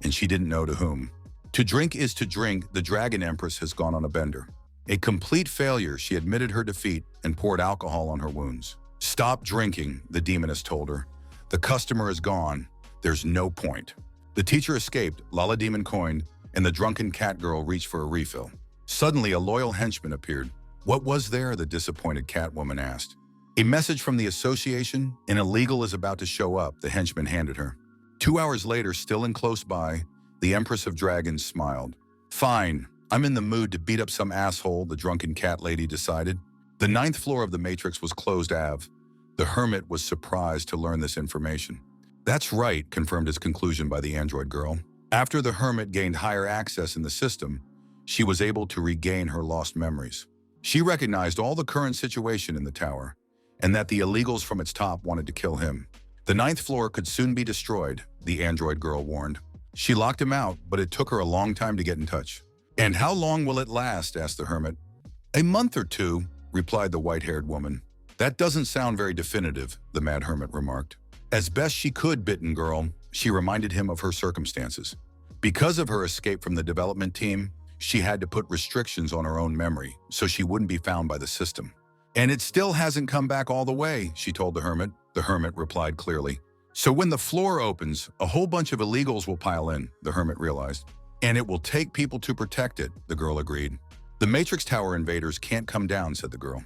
[SPEAKER 1] and she didn't know to whom. To drink is to drink, the Dragon Empress has gone on a bender. A complete failure, she admitted her defeat and poured alcohol on her wounds. Stop drinking, the demoness told her. The customer is gone. There's no point. The teacher escaped, Lala Demon coined, and the drunken cat girl reached for a refill. Suddenly, a loyal henchman appeared. What was there? The disappointed cat woman asked. A message from the association. An illegal is about to show up, the henchman handed her. 2 hours later, still and close by, the Empress of Dragons smiled. Fine, I'm in the mood to beat up some asshole, the drunken cat lady decided. The 9th floor of the Matrix was closed Av. The hermit was surprised to learn this information. That's right, confirmed his conclusion by the android girl. After the hermit gained higher access in the system, she was able to regain her lost memories. She recognized all the current situation in the tower, and that the illegals from its top wanted to kill him. The 9th floor could soon be destroyed, the android girl warned. She locked him out, but it took her a long time to get in touch. And how long will it last? Asked the hermit. A month or 2, replied the white-haired woman. That doesn't sound very definitive, the mad hermit remarked. As best she could, bitten girl, she reminded him of her circumstances. Because of her escape from the development team, she had to put restrictions on her own memory so she wouldn't be found by the system. And it still hasn't come back all the way, she told the hermit. The hermit replied clearly. So when the floor opens, a whole bunch of illegals will pile in, the hermit realized. And it will take people to protect it, the girl agreed. The Matrix Tower invaders can't come down, said the girl.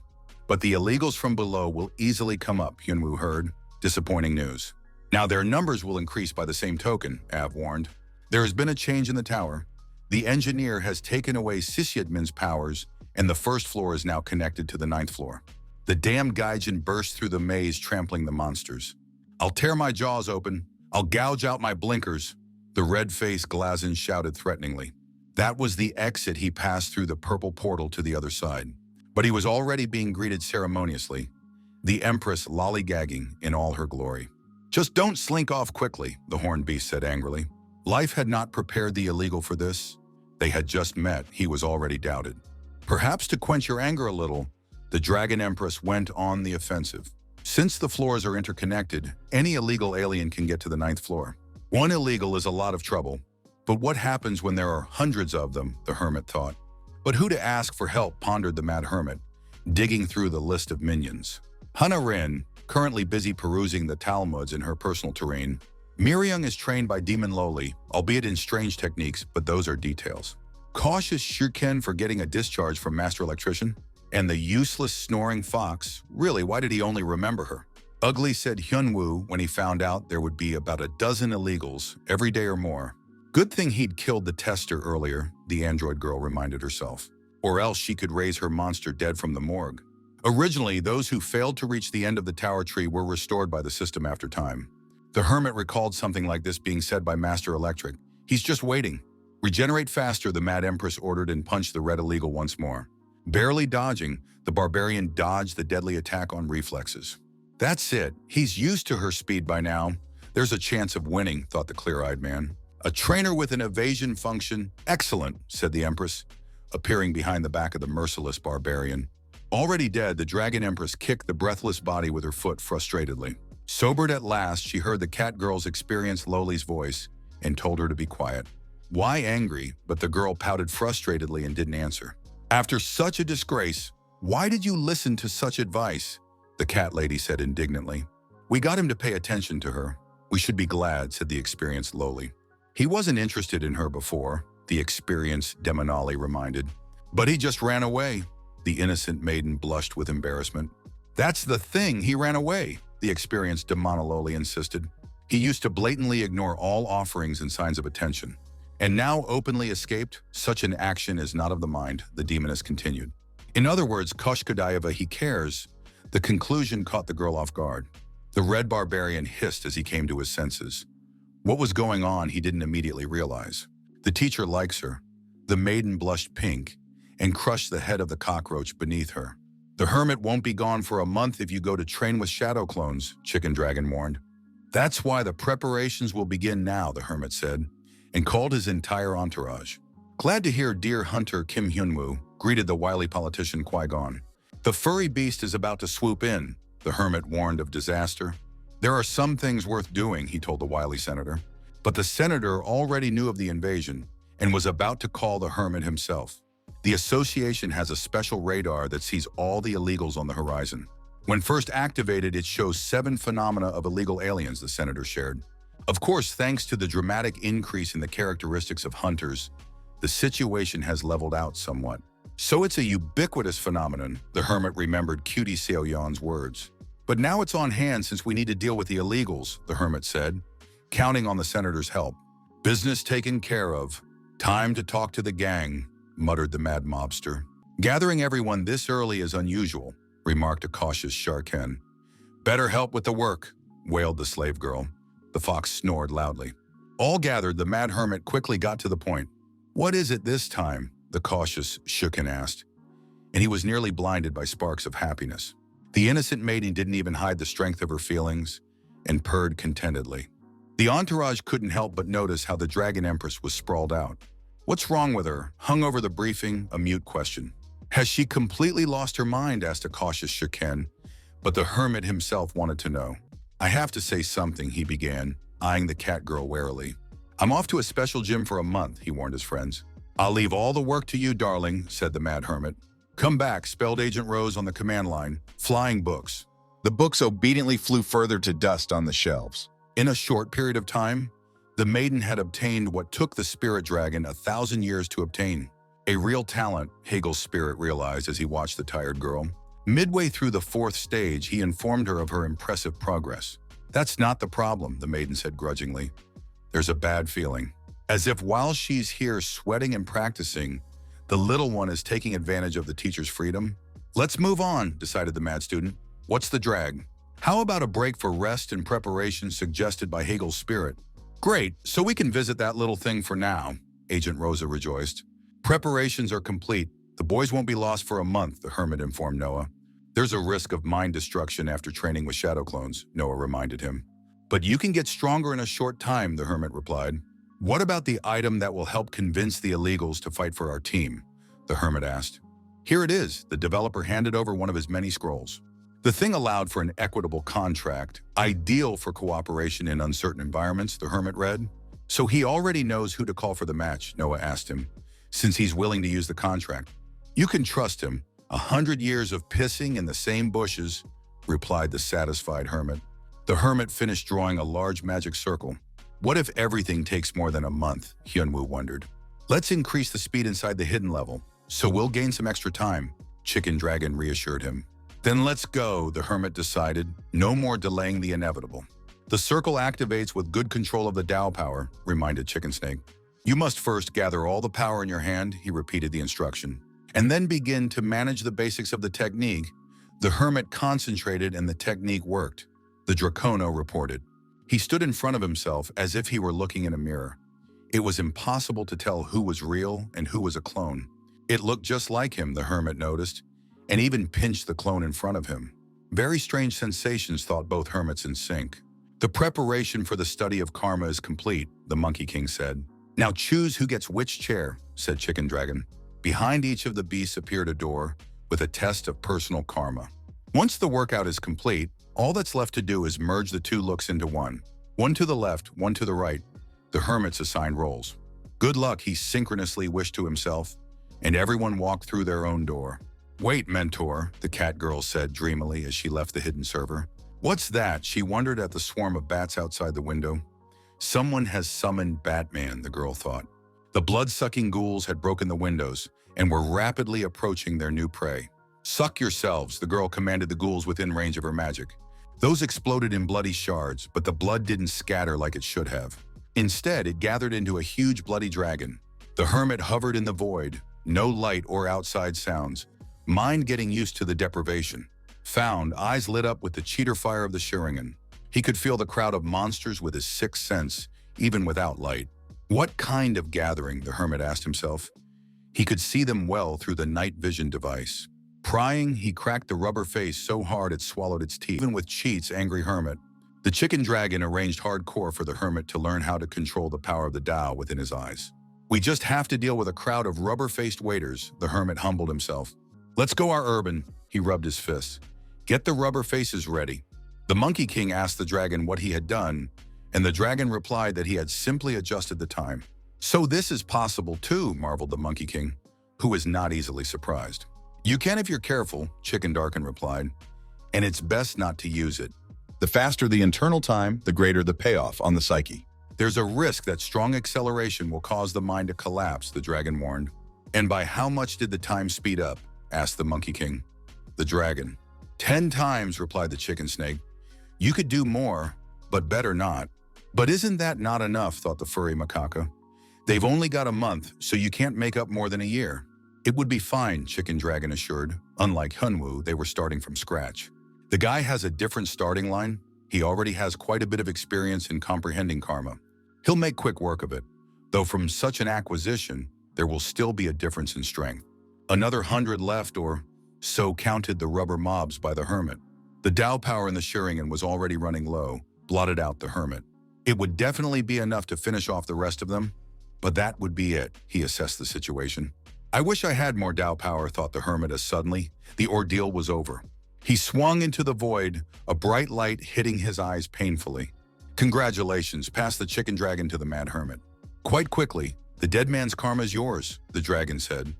[SPEAKER 1] But the illegals from below will easily come up, Hyunwoo heard. Disappointing news. Now their numbers will increase by the same token, Av warned. There has been a change in the tower. The engineer has taken away Sysadmin's powers, and the first floor is now connected to the 9th floor. The damn Gaijin burst through the maze, trampling the monsters. I'll tear my jaws open. I'll gouge out my blinkers, the red-faced Glazin shouted threateningly. That was the exit he passed through the purple portal to the other side. But he was already being greeted ceremoniously, the Empress lollygagging in all her glory. Just don't slink off quickly, the horned beast said angrily. Life had not prepared the illegal for this. They had just met, he was already doubted. Perhaps to quench your anger a little, the Dragon Empress went on the offensive. Since the floors are interconnected, any illegal alien can get to the 9th floor. One illegal is a lot of trouble, but what happens when there are hundreds of them, the hermit thought. But who to ask for help, pondered the mad hermit, digging through the list of minions. Hana Rin, currently busy perusing the Talmuds in her personal terrain. Miryung is trained by Demon Loli, albeit in strange techniques, but those are details. Cautious Shurken for getting a discharge from Master Electrician. And the useless snoring fox, really, why did he only remember her? Ugly said Hyunwoo when he found out there would be about a dozen illegals, every day or more. Good thing he'd killed the tester earlier, the android girl reminded herself. Or else she could raise her monster dead from the morgue. Originally, those who failed to reach the end of the tower tree were restored by the system after time. The hermit recalled something like this being said by Master Electric. He's just waiting. Regenerate faster, the Mad Empress ordered and punched the red illegal once more. Barely dodging, the barbarian dodged the deadly attack on reflexes. That's it. He's used to her speed by now. There's a chance of winning, thought the clear-eyed man. A trainer with an evasion function. Excellent, said the Empress, appearing behind the back of the merciless barbarian. Already dead, the Dragon Empress kicked the breathless body with her foot frustratedly. Sobered at last, she heard the cat girl's experienced Loli's voice and told her to be quiet. Why angry? But the girl pouted frustratedly and didn't answer. After such a disgrace, why did you listen to such advice? The cat lady said indignantly. We got him to pay attention to her. We should be glad, said the experienced Loli. He wasn't interested in her before, the experienced Demonali reminded. But he just ran away. The innocent maiden blushed with embarrassment. That's the thing, he ran away, the experienced Demonaloli insisted. He used to blatantly ignore all offerings and signs of attention. And now openly escaped? Such an action is not of the mind, the demoness continued. In other words, Koshkadayeva, he cares. The conclusion caught the girl off guard. The red barbarian hissed as he came to his senses. What was going on he didn't immediately realize. The teacher likes her. The maiden blushed pink and crushed the head of the cockroach beneath her. The hermit won't be gone for a month if you go to train with shadow clones, Chicken Dragon warned. That's why the preparations will begin now, the hermit said, and called his entire entourage. Glad to hear dear hunter Kim Hyunwoo, greeted the wily politician Qui-Gon. The furry beast is about to swoop in, the hermit warned of disaster. There are some things worth doing, he told the wily senator. But the senator already knew of the invasion and was about to call the hermit himself. The association has a special radar that sees all the illegals on the horizon. When first activated, it shows 7 phenomena of illegal aliens, the senator shared. Of course, thanks to the dramatic increase in the characteristics of hunters, the situation has leveled out somewhat. So it's a ubiquitous phenomenon, the hermit remembered Cutie Seoyeon's words. But now it's on hand since we need to deal with the illegals, the hermit said, counting on the senator's help. Business taken care of. Time to talk to the gang, muttered the mad mobster. Gathering everyone this early is unusual, remarked a cautious Sharken. Better help with the work, wailed the slave girl. The fox snored loudly. All gathered, the mad hermit quickly got to the point. What is it this time? The cautious Shuken asked, and he was nearly blinded by sparks of happiness. The innocent maiden didn't even hide the strength of her feelings and purred contentedly. The entourage couldn't help but notice how the Dragon Empress was sprawled out. What's wrong with her? Hung over the briefing, a mute question. Has she completely lost her mind? Asked a cautious Shuken, but the hermit himself wanted to know. I have to say something, he began, eyeing the cat girl warily. I'm off to a special gym for a month, he warned his friends. I'll leave all the work to you, darling, said the mad hermit. Come back, spelled Agent Rose on the command line. Flying books.
[SPEAKER 2] The books obediently flew further to dust on the shelves.
[SPEAKER 1] In a short period of time, the maiden had obtained what took the spirit dragon 1,000 years to obtain. A real talent, Hegel's spirit realized as he watched the tired girl. Midway through the 4th stage, he informed her of her impressive progress. That's not the problem, the maiden said grudgingly. There's a bad feeling. As if while she's here sweating and practicing, the little one is taking advantage of the teacher's freedom. Let's move on, decided the mad student. What's the drag? How about a break for rest and preparation suggested by Hegel's spirit? Great, so we can visit that little thing for now, Agent Rosa rejoiced. Preparations are complete. The boys won't be lost for a month, the hermit informed Noah. There's a risk of mind destruction after training with shadow clones, Noah reminded him. But you can get stronger in a short time, the hermit replied. What about the item that will help convince the illegals to fight for our team? The hermit asked. Here it is, the developer handed over one of his many scrolls. The thing allowed for an equitable contract, ideal for cooperation in uncertain environments, the hermit read. So he already knows who to call for the match, Noah asked him, since he's willing to use the contract. You can trust him. 100 years of pissing in the same bushes, replied the satisfied hermit. The hermit finished drawing a large magic circle. What if everything takes more than a month? Hyunwoo wondered. Let's increase the speed inside the hidden level, so we'll gain some extra time, Chicken Dragon reassured him. Then let's go, the hermit decided. No more delaying the inevitable. The circle activates with good control of the Tao power, reminded Chicken Snake. You must first gather all the power in your hand, he repeated the instruction, and then begin to manage the basics of the technique. The hermit concentrated and the technique worked, the Dracono reported. He stood in front of himself as if he were looking in a mirror. It was impossible to tell who was real and who was a clone. It looked just like him, the hermit noticed, and even pinched the clone in front of him. Very strange sensations, thought both hermits in sync. The preparation for the study of karma is complete, the Monkey King said. Now choose who gets which chair, said Chicken Dragon. Behind each of the beasts appeared a door with a test of personal karma. Once the workout is complete, all that's left to do is merge the two looks into one. One to the left, one to the right. The hermits assigned roles. Good luck, he synchronously wished to himself, and everyone walked through their own door. Wait, mentor, the cat girl said dreamily as she left the hidden server. What's that? She wondered at the swarm of bats outside the window. Someone has summoned Batman, the girl thought. The blood-sucking ghouls had broken the windows and were rapidly approaching their new prey. Suck yourselves, the girl commanded the ghouls within range of her magic. Those exploded in bloody shards, but the blood didn't scatter like it should have. Instead, it gathered into a huge bloody dragon. The hermit hovered in the void, no light or outside sounds, mind getting used to the deprivation. Found, eyes lit up with the cheater fire of the Sharingan. He could feel the crowd of monsters with his sixth sense, even without light. What kind of gathering, the hermit asked himself. He could see them well through the night vision device. Prying, he cracked the rubber face so hard it swallowed its teeth. Even with cheats, angry hermit. The Chicken Dragon arranged hardcore for the hermit to learn how to control the power of the Tao within his eyes. We just have to deal with a crowd of rubber-faced waiters, the hermit humbled himself. Let's go our urban, he rubbed his fists. Get the rubber faces ready. The Monkey King asked the dragon what he had done, and the dragon replied that he had simply adjusted the time. So this is possible too, marveled the Monkey King, who was not easily surprised. You can if you're careful, Chicken Darkin replied, and it's best not to use it.
[SPEAKER 2] The faster the internal time, the greater the payoff on the psyche.
[SPEAKER 1] There's a risk that strong acceleration will cause the mind to collapse, the dragon warned. And by how much did the time speed up? Asked the Monkey King. The dragon. 10 times, replied the Chicken Snake. You could do more, but better not. But isn't that not enough, thought the furry macaca. They've only got a month, so you can't make up more than a year. It would be fine, Chicken Dragon assured. Unlike Hyunwoo, they were starting from scratch. The guy has a different starting line. He already has quite a bit of experience in comprehending karma. He'll make quick work of it, though from such an acquisition, there will still be a difference in strength. Another 100 left, or so counted the rubber mobs by the hermit. The Tao power in the Sharingan was already running low, blotted out the hermit. It would definitely be enough to finish off the rest of them, but that would be it, he assessed the situation. I wish I had more Tao power, thought the hermit as suddenly the ordeal was over. He swung into the void, a bright light hitting his eyes painfully. Congratulations, passed the Chicken Dragon to the mad hermit. Quite quickly, the dead man's karma is yours, the dragon said,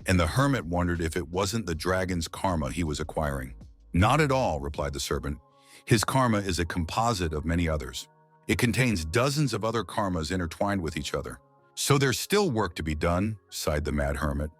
[SPEAKER 1] and the hermit wondered if it wasn't the dragon's karma he was acquiring. Not at all, replied the serpent. His karma is a composite of many others. It contains dozens of other karmas intertwined with each other. So there's still work to be done, sighed the mad hermit.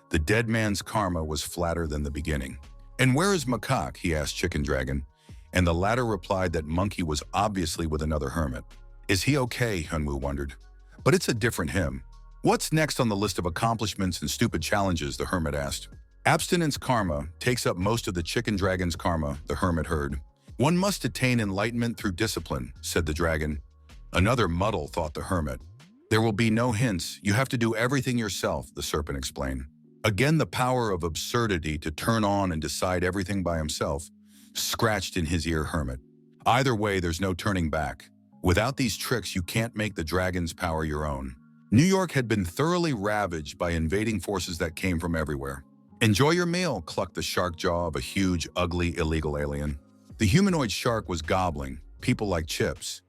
[SPEAKER 1] The dead man's karma was flatter than the beginning. And where is Macaque? He asked Chicken Dragon, and the latter replied that Monkey was obviously with another hermit. Is he okay? Hyunwoo wondered. But it's a different him. What's next on the list of accomplishments and stupid challenges? The hermit asked. Abstinence karma takes up most of the Chicken Dragon's karma, the hermit heard. One must attain enlightenment through discipline, said the dragon. Another muddle, thought the hermit. There will be no hints. You have to do everything yourself, the serpent explained. Again, the power of absurdity to turn on and decide everything by himself scratched in his ear hermit. Either way, there's no turning back. Without these tricks, you can't make the dragon's power your own. New York had been thoroughly ravaged by invading forces that came from everywhere. Enjoy your meal, clucked the shark jaw of a huge, ugly, illegal alien. The humanoid shark was gobbling, people like chips.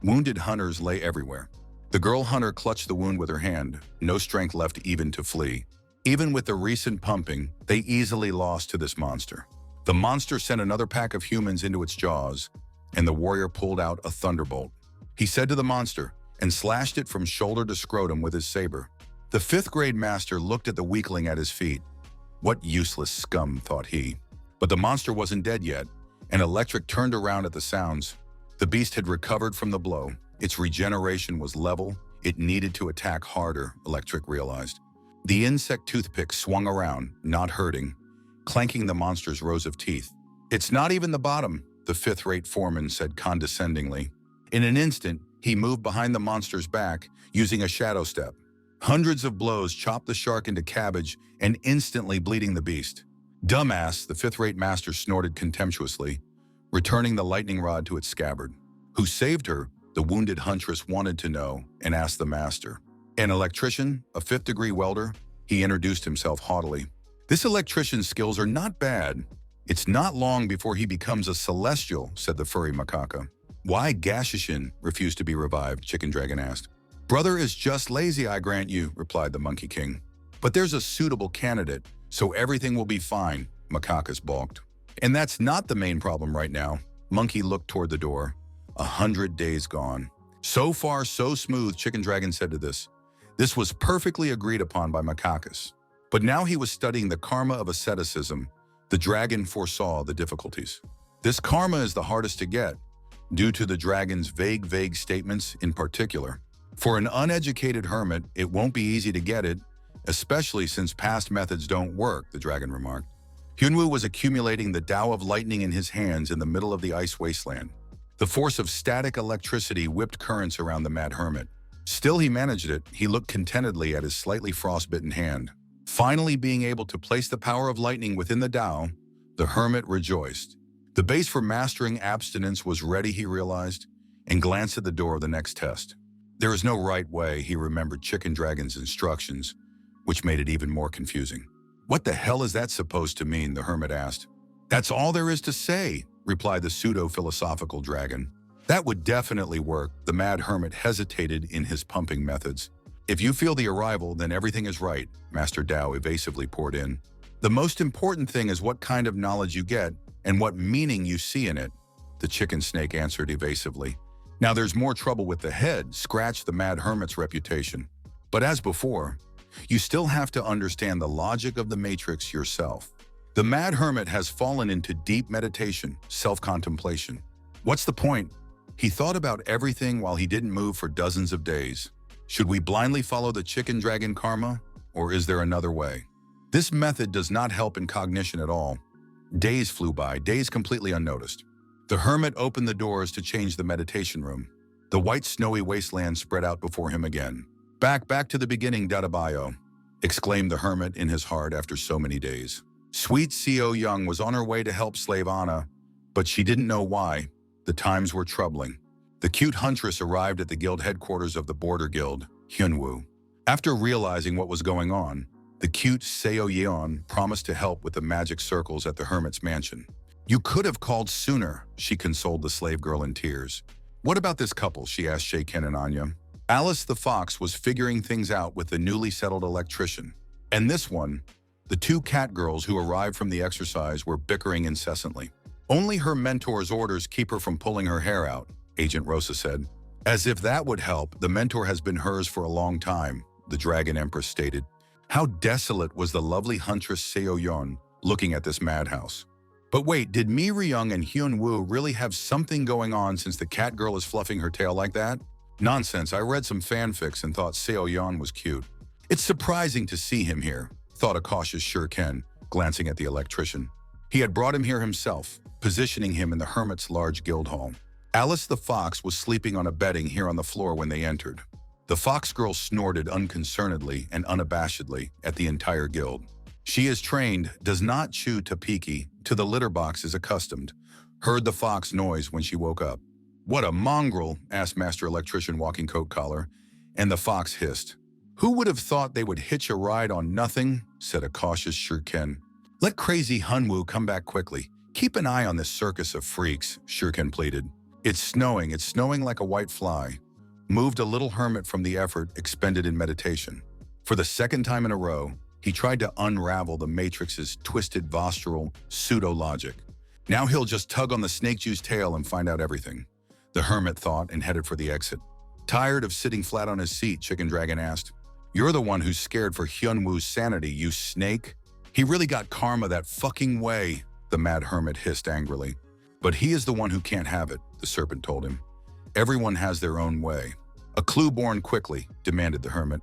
[SPEAKER 1] Wounded hunters lay everywhere. The girl hunter clutched the wound with her hand, no strength left even to flee. Even with the recent pumping, they easily lost to this monster. The monster sent another pack of humans into its jaws, and the warrior pulled out a thunderbolt. He said to the monster, and slashed it from shoulder to scrotum with his saber. The fifth-grade master looked at the weakling at his feet. What useless scum, thought he. But the monster wasn't dead yet, and Electric turned around at the sounds. The beast had recovered from the blow. Its regeneration was level. It needed to attack harder, Electric realized. The insect toothpick swung around, not hurting, clanking the monster's rows of teeth. It's not even the bottom, the fifth-rate foreman said condescendingly. In an instant, he moved behind the monster's back, using a shadow step. Hundreds of blows chopped the shark into cabbage and instantly bleeding the beast. Dumbass, the fifth-rate master snorted contemptuously, returning the lightning rod to its scabbard. Who saved her? The wounded huntress wanted to know and asked the master. An electrician, a fifth-degree welder, he introduced himself haughtily. This electrician's skills are not bad. It's not long before he becomes a celestial, said the furry macaca. Why Gashishin refused to be revived? Chicken Dragon asked. Brother is just lazy, I grant you, replied the Monkey King. But there's a suitable candidate, so everything will be fine, Macacus balked. And that's not the main problem right now. Monkey looked toward the door. 100 days gone. So far, so smooth, Chicken Dragon said to this. This was perfectly agreed upon by Macacus. But now he was studying the karma of asceticism. The dragon foresaw the difficulties. This karma is the hardest to get, due to the dragon's vague statements in particular. For an uneducated hermit, it won't be easy to get it, especially since past methods don't work, the dragon remarked. Hyunwoo was accumulating the Tao of lightning in his hands in the middle of the ice wasteland. The force of static electricity whipped currents around the mad hermit. Still he managed it. He looked contentedly at his slightly frostbitten hand. Finally being able to place the power of lightning within the Tao, the hermit rejoiced. The base for mastering abstinence was ready, he realized, and glanced at the door of the next test. There is no right way, he remembered Chicken Dragon's instructions, which made it even more confusing. What the hell is that supposed to mean? The hermit asked. That's all there is to say, replied the pseudo-philosophical dragon. That would definitely work. The mad hermit hesitated in his pumping methods. If you feel the arrival, then everything is right, Master Tao evasively poured in. The most important thing is what kind of knowledge you get and what meaning you see in it, the chicken snake answered evasively. Now there's more trouble with the head, scratched the mad hermit's reputation. But as before, you still have to understand the logic of the matrix yourself. The mad hermit has fallen into deep meditation, self-contemplation. What's the point? He thought about everything while he didn't move for dozens of days. Should we blindly follow the chicken dragon karma, or is there another way? This method does not help in cognition at all. Days flew by, days completely unnoticed. The hermit opened the doors to change the meditation room. The white snowy wasteland spread out before him again. Back to the beginning, Dadabayo, exclaimed the hermit in his heart after so many days. Sweet Seo Young was on her way to help slave Anna, but she didn't know why. The times were troubling. The cute huntress arrived at the guild headquarters of the Border Guild, Hyunwoo. After realizing what was going on, the cute Seo Yeon promised to help with the magic circles at the hermit's mansion. You could have called sooner, she consoled the slave girl in tears. What about this couple, she asked Shayken and Anya. Alice the fox was figuring things out with the newly settled electrician. And this one, the two cat girls who arrived from the exercise were bickering incessantly. Only her mentor's orders keep her from pulling her hair out, Agent Rosa said. As if that would help, the mentor has been hers for a long time, the Dragon Empress stated. How desolate was the lovely huntress Seo Yeon looking at this madhouse. But wait, did Mi Ryung and Hyunwoo really have something going on since the cat girl is fluffing her tail like that? Nonsense, I read some fanfics and thought Seo Yeon was cute. It's surprising to see him here, thought a cautious Shurken, glancing at the electrician. He had brought him here himself, positioning him in the hermit's large guild hall. Alice the fox was sleeping on a bedding here on the floor when they entered. The fox girl snorted unconcernedly and unabashedly at the entire guild. She is trained, does not chew tapiki, to the litter box is accustomed, heard the fox noise when she woke up. What a mongrel, asked Master Electrician Walking Coat Collar, and the fox hissed. Who would have thought they would hitch a ride on nothing, said a cautious Shuriken. Let crazy Hunwoo come back quickly. Keep an eye on this circus of freaks, Shuriken pleaded. It's snowing like a white fly. Moved a little hermit from the effort expended in meditation. For the second time in a row, he tried to unravel the Matrix's twisted postural pseudo-logic. Now he'll just tug on the snake Jew's tail and find out everything. The hermit thought and headed for the exit. Tired of sitting flat on his seat, Chicken Dragon asked. You're the one who's scared for Hyunwoo's sanity, you snake. He really got karma that fucking way, the mad hermit hissed angrily. But he is the one who can't have it, the serpent told him. Everyone has their own way. A clue born quickly, demanded the hermit,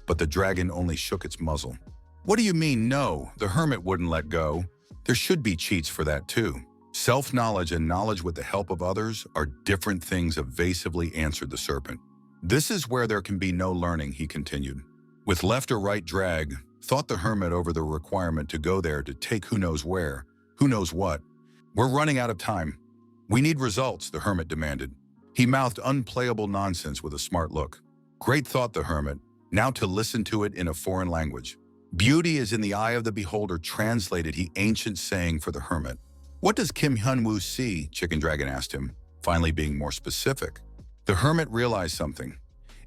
[SPEAKER 1] but the dragon only shook its muzzle. What do you mean, no? The hermit wouldn't let go. There should be cheats for that too. Self-knowledge and knowledge with the help of others are different things, evasively answered the serpent. This is where there can be no learning, he continued. With left or right drag, thought the hermit over the requirement to go there to take who knows where, who knows what. We're running out of time. We need results, the hermit demanded. He mouthed unplayable nonsense with a smart look. Great thought, the hermit. Now to listen to it in a foreign language. Beauty is in the eye of the beholder, translated he ancient saying for the hermit. What does Kim Hyunwoo see? Chicken Dragon asked him, finally being more specific. The hermit realized something,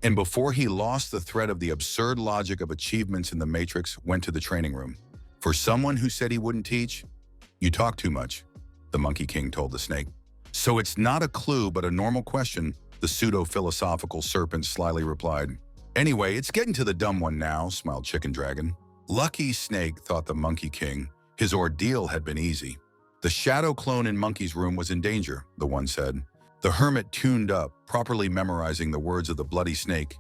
[SPEAKER 1] and before he lost the thread of the absurd logic of achievements in the Matrix, went to the training room. For someone who said he wouldn't teach, you talk too much, the Monkey King told the snake. So it's not a clue but a normal question, the pseudo-philosophical serpent slyly replied. Anyway, it's getting to the dumb one now, smiled Chicken Dragon. Lucky snake, thought the Monkey King. His ordeal had been easy. The shadow clone in Monkey's room was in danger, the one said. The hermit tuned up, properly memorizing the words of the bloody snake.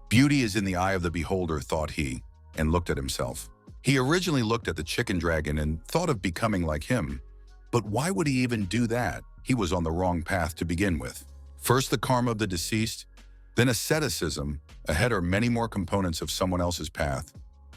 [SPEAKER 1] Beauty is in the eye of the beholder, thought he, and looked at himself. He originally looked at the Chicken Dragon and thought of becoming like him. But why would he even do that? He was on the wrong path to begin with. First the karma of the deceased, then asceticism. Ahead are many more components of someone else's path,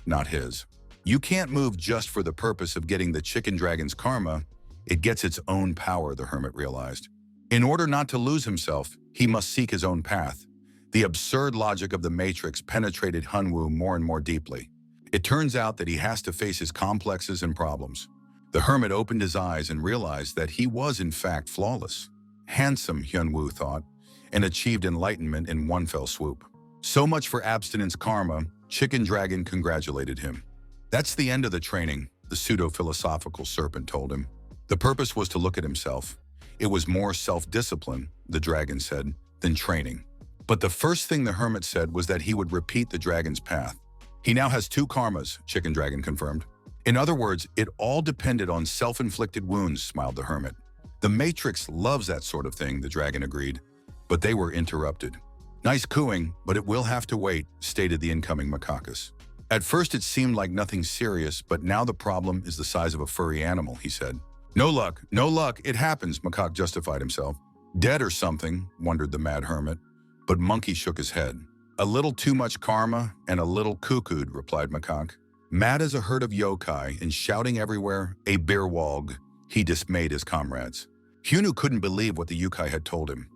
[SPEAKER 1] not his. You can't move just for the purpose of getting the Chicken Dragon's karma. It gets its own power, the hermit realized. In order not to lose himself, he must seek his own path. The absurd logic of the Matrix penetrated Hunwoo more and more deeply. It turns out that he has to face his complexes and problems. The hermit opened his eyes and realized that he was in fact flawless. Handsome, Hyunwoo thought, and achieved enlightenment in one fell swoop. So much for abstinence karma, Chicken Dragon congratulated him. That's the end of the training, the pseudo-philosophical serpent told him. The purpose was to look at himself. It was more self-discipline, the dragon said, than training. But the first thing the hermit said was that he would repeat the dragon's path. He now has 2 karmas, Chicken Dragon confirmed. In other words, it all depended on self-inflicted wounds, smiled the hermit. The Matrix loves that sort of thing, the dragon agreed. But they were interrupted. Nice cooing, but it will have to wait, stated the incoming macacus. At first it seemed like nothing serious, but now the problem is the size of a furry animal, he said. No luck, it happens, Macaque justified himself. Dead or something, wondered the mad hermit. But Monkey shook his head. A little too much karma and a little cuckooed, replied Macaque. Mad as a herd of yokai and shouting everywhere, a beerwalg, he dismayed his comrades. Hyunwoo couldn't believe what the yokai had told him.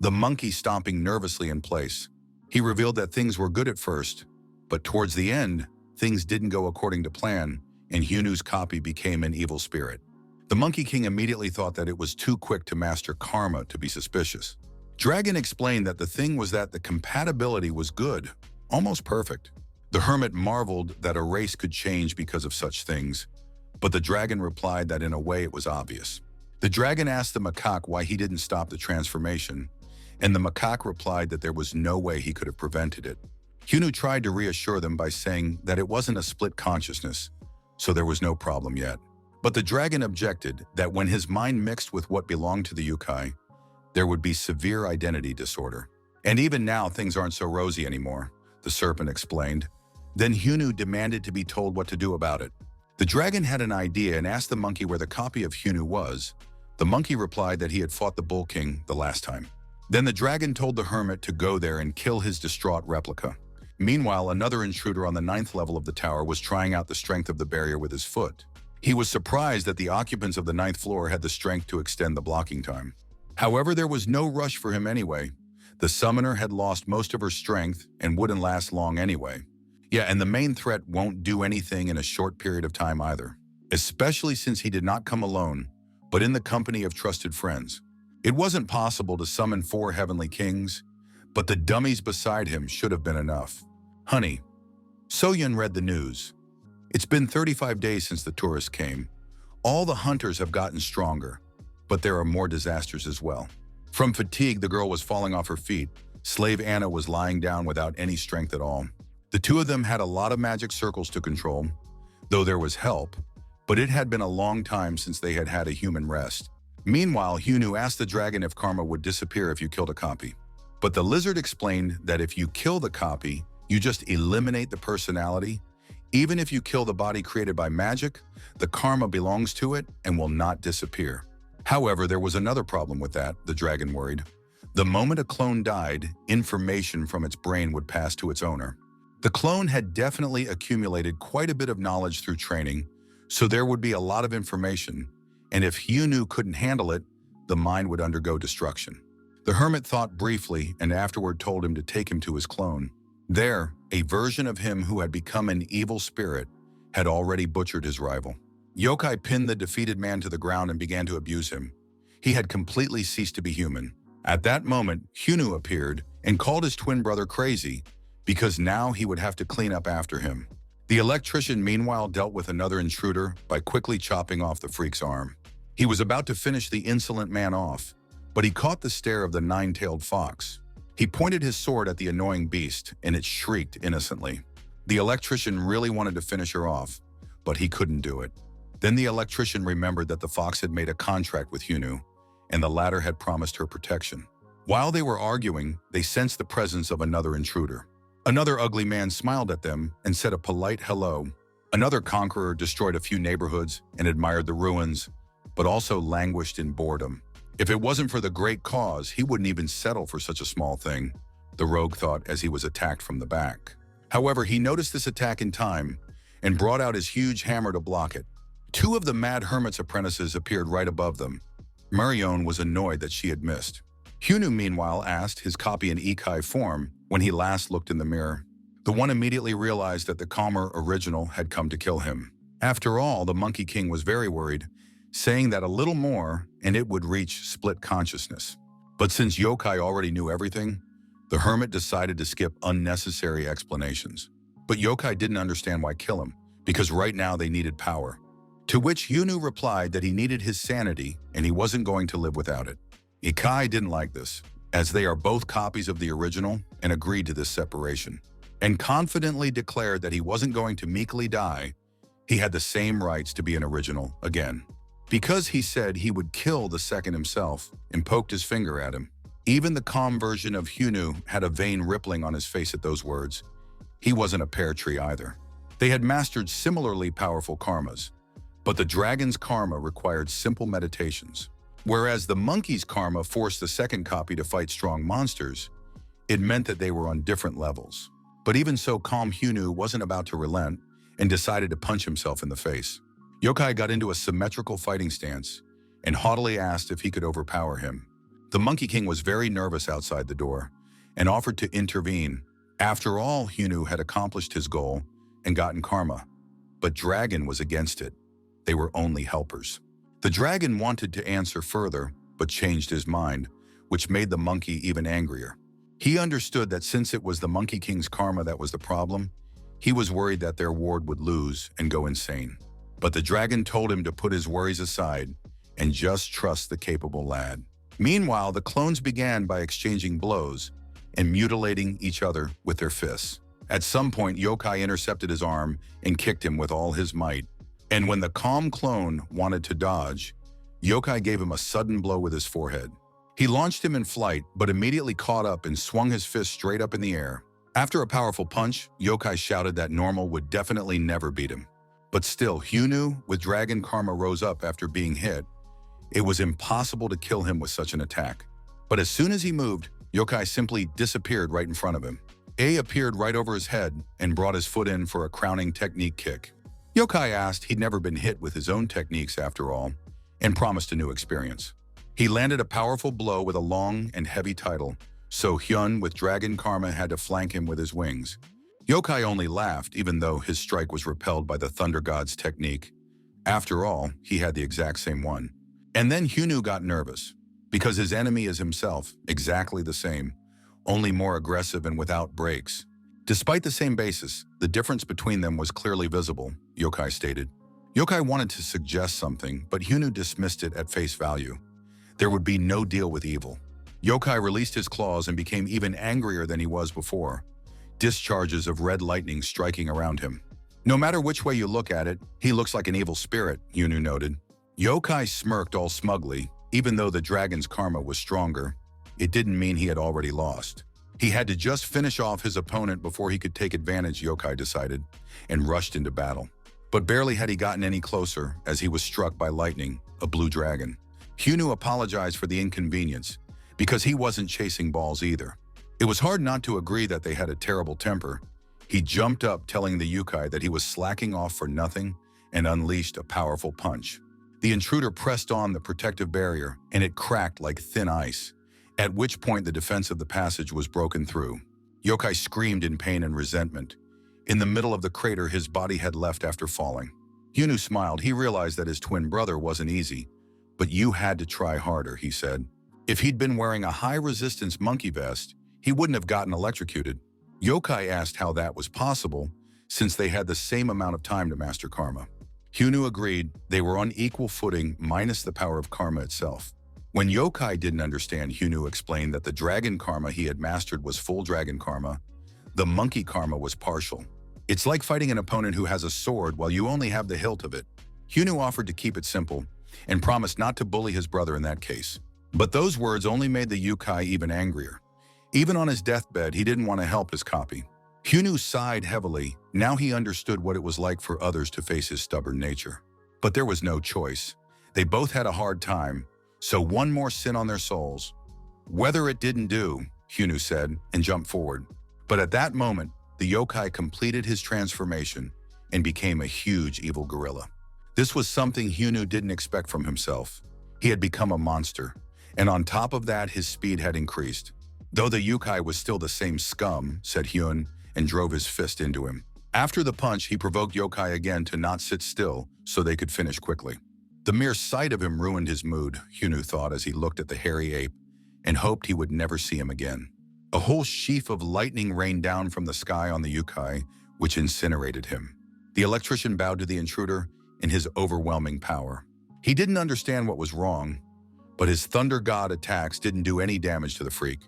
[SPEAKER 1] The monkey stomping nervously in place. He revealed that things were good at first, but towards the end, things didn't go according to plan, and Hyunwoo's copy became an evil spirit. The Monkey King immediately thought that it was too quick to master karma to be suspicious. Dragon explained that the thing was that the compatibility was good, almost perfect. The hermit marveled that a race could change because of such things, but the dragon replied that in a way it was obvious. The dragon asked the macaque why he didn't stop the transformation, and the macaque replied that there was no way he could have prevented it. Hyunwoo tried to reassure them by saying that it wasn't a split consciousness, so there was no problem yet. But the dragon objected that when his mind mixed with what belonged to the yokai, there would be severe identity disorder. And even now, things aren't so rosy anymore, the serpent explained. Then Hyunwoo demanded to be told what to do about it. The dragon had an idea and asked the monkey where the copy of Hyunwoo was. The monkey replied that he had fought the Bull King the last time. Then the dragon told the hermit to go there and kill his distraught replica. Meanwhile, another intruder on the 9th level of the tower was trying out the strength of the barrier with his foot. He was surprised that the occupants of the 9th floor had the strength to extend the blocking time. However, there was no rush for him anyway. The summoner had lost most of her strength and wouldn't last long anyway. Yeah, and the main threat won't do anything in a short period of time either, especially since he did not come alone, but in the company of trusted friends. It wasn't possible to summon 4 heavenly kings, but the dummies beside him should have been enough. Honey, Soyun read the news. It's been 35 days since the tourists came. All the hunters have gotten stronger, but there are more disasters as well. From fatigue, the girl was falling off her feet. Slave Anna was lying down without any strength at all. The two of them had a lot of magic circles to control, though there was help, but it had been a long time since they had had a human rest. Meanwhile, Hyunu asked the dragon if karma would disappear if you killed a copy. But the lizard explained that if you kill the copy, you just eliminate the personality. Even if you kill the body created by magic, the karma belongs to it and will not disappear. However, there was another problem with that, the dragon worried. The moment a clone died, information from its brain would pass to its owner. The clone had definitely accumulated quite a bit of knowledge through training, so there would be a lot of information, and if Hyunu couldn't handle it, the mind would undergo destruction. The hermit thought briefly and afterward told him to take him to his clone. There, a version of him who had become an evil spirit had already butchered his rival. Yokai pinned the defeated man to the ground and began to abuse him. He had completely ceased to be human. At that moment, Hyunu appeared and called his twin brother crazy because now he would have to clean up after him. The electrician meanwhile dealt with another intruder by quickly chopping off the freak's arm. He was about to finish the insolent man off, but he caught the stare of the 9-tailed fox. He pointed his sword at the annoying beast and it shrieked innocently. The electrician really wanted to finish her off, but he couldn't do it. Then the electrician remembered that the fox had made a contract with Hyunu, and the latter had promised her protection. While they were arguing, they sensed the presence of another intruder. Another ugly man smiled at them and said a polite hello. Another conqueror destroyed a few neighborhoods and admired the ruins, but also languished in boredom. If it wasn't for the great cause, he wouldn't even settle for such a small thing, the rogue thought as he was attacked from the back. However, he noticed this attack in time and brought out his huge hammer to block it. 2 of the mad hermit's apprentices appeared right above them. Marion was annoyed that she had missed. Hyunu, meanwhile, asked his copy in Ikai form when he last looked in the mirror. The one immediately realized that the calmer original had come to kill him. After all, the Monkey King was very worried, saying that a little more and it would reach split consciousness. But since Yokai already knew everything, the hermit decided to skip unnecessary explanations. But Yokai didn't understand why kill him, because right now they needed power. To which Hyunu replied that he needed his sanity and he wasn't going to live without it. Ikai didn't like this, as they are both copies of the original, and agreed to this separation, and confidently declared that he wasn't going to meekly die. He had the same rights to be an original again. Because he said he would kill the second himself and poked his finger at him. Even the calm version of Hyunu had a vein rippling on his face at those words. He wasn't a pear tree either. They had mastered similarly powerful karmas, but the dragon's karma required simple meditations. Whereas the monkey's karma forced the second copy to fight strong monsters, it meant that they were on different levels. But even so, calm Hyunu wasn't about to relent and decided to punch himself in the face. Yokai got into a symmetrical fighting stance and haughtily asked if he could overpower him. The Monkey King was very nervous outside the door and offered to intervene. After all, Hyunu had accomplished his goal and gotten karma, but Dragon was against it. They were only helpers. The dragon wanted to answer further, but changed his mind, which made the monkey even angrier. He understood that since it was the Monkey King's karma that was the problem, he was worried that their ward would lose and go insane. But the dragon told him to put his worries aside and just trust the capable lad. Meanwhile, the clones began by exchanging blows and mutilating each other with their fists. At some point, Yokai intercepted his arm and kicked him with all his might. And when the calm clone wanted to dodge, Yokai gave him a sudden blow with his forehead. He launched him in flight, but immediately caught up and swung his fist straight up in the air. After a powerful punch, Yokai shouted that normal would definitely never beat him. But still, Hyunu, with dragon karma, rose up after being hit. It was impossible to kill him with such an attack. But as soon as he moved, Yokai simply disappeared right in front of him. A appeared right over his head and brought his foot in for a crowning technique kick. Yokai asked he'd never been hit with his own techniques after all, and promised a new experience. He landed a powerful blow with a long and heavy title, so Hyun with dragon karma had to flank him with his wings. Yokai only laughed, even though his strike was repelled by the Thunder God's technique. After all, he had the exact same one. And then Hyunu got nervous, because his enemy is himself, exactly the same, only more aggressive and without breaks. Despite the same basis, the difference between them was clearly visible, Yokai stated. Yokai wanted to suggest something, but Hyunu dismissed it at face value. There would be no deal with evil. Yokai released his claws and became even angrier than he was before, discharges of red lightning striking around him. No matter which way you look at it, he looks like an evil spirit, Hyunu noted. Yokai smirked all smugly. Even though the dragon's karma was stronger, it didn't mean he had already lost. He had to just finish off his opponent before he could take advantage, Yokai decided, and rushed into battle. But barely had he gotten any closer as he was struck by lightning, a blue dragon. Hyunu apologized for the inconvenience, because he wasn't chasing balls either. It was hard not to agree that they had a terrible temper. He jumped up, telling the Yokai that he was slacking off for nothing, and unleashed a powerful punch. The intruder pressed on the protective barrier, and it cracked like thin ice, at which point the defense of the passage was broken through. Yokai screamed in pain and resentment. In the middle of the crater his body had left after falling. Hyunu smiled. He realized that his twin brother wasn't easy. But you had to try harder, he said. If he'd been wearing a high-resistance monkey vest, he wouldn't have gotten electrocuted. Yokai asked how that was possible, since they had the same amount of time to master karma. Hyunu agreed. They were on equal footing minus the power of karma itself. When Yokai didn't understand, Hyunu explained that the dragon karma he had mastered was full dragon karma. The monkey karma was partial. It's like fighting an opponent who has a sword while you only have the hilt of it. Hyunu offered to keep it simple and promised not to bully his brother in that case. But those words only made the Yokai even angrier. Even on his deathbed, he didn't want to help his copy. Hyunu sighed heavily. Now he understood what it was like for others to face his stubborn nature. But there was no choice. They both had a hard time, so one more sin on their souls. Whether it didn't do, Hyunu said, and jumped forward. But at that moment, the Yokai completed his transformation and became a huge evil gorilla. This was something Hyunu didn't expect from himself. He had become a monster, and on top of that, his speed had increased. Though the Yokai was still the same scum, said Hyun, and drove his fist into him. After the punch, he provoked Yokai again to not sit still so they could finish quickly. The mere sight of him ruined his mood, Hyunu thought as he looked at the hairy ape and hoped he would never see him again. A whole sheaf of lightning rained down from the sky on the Yokai, which incinerated him. The electrician bowed to the intruder in his overwhelming power. He didn't understand what was wrong, but his Thunder God attacks didn't do any damage to the freak.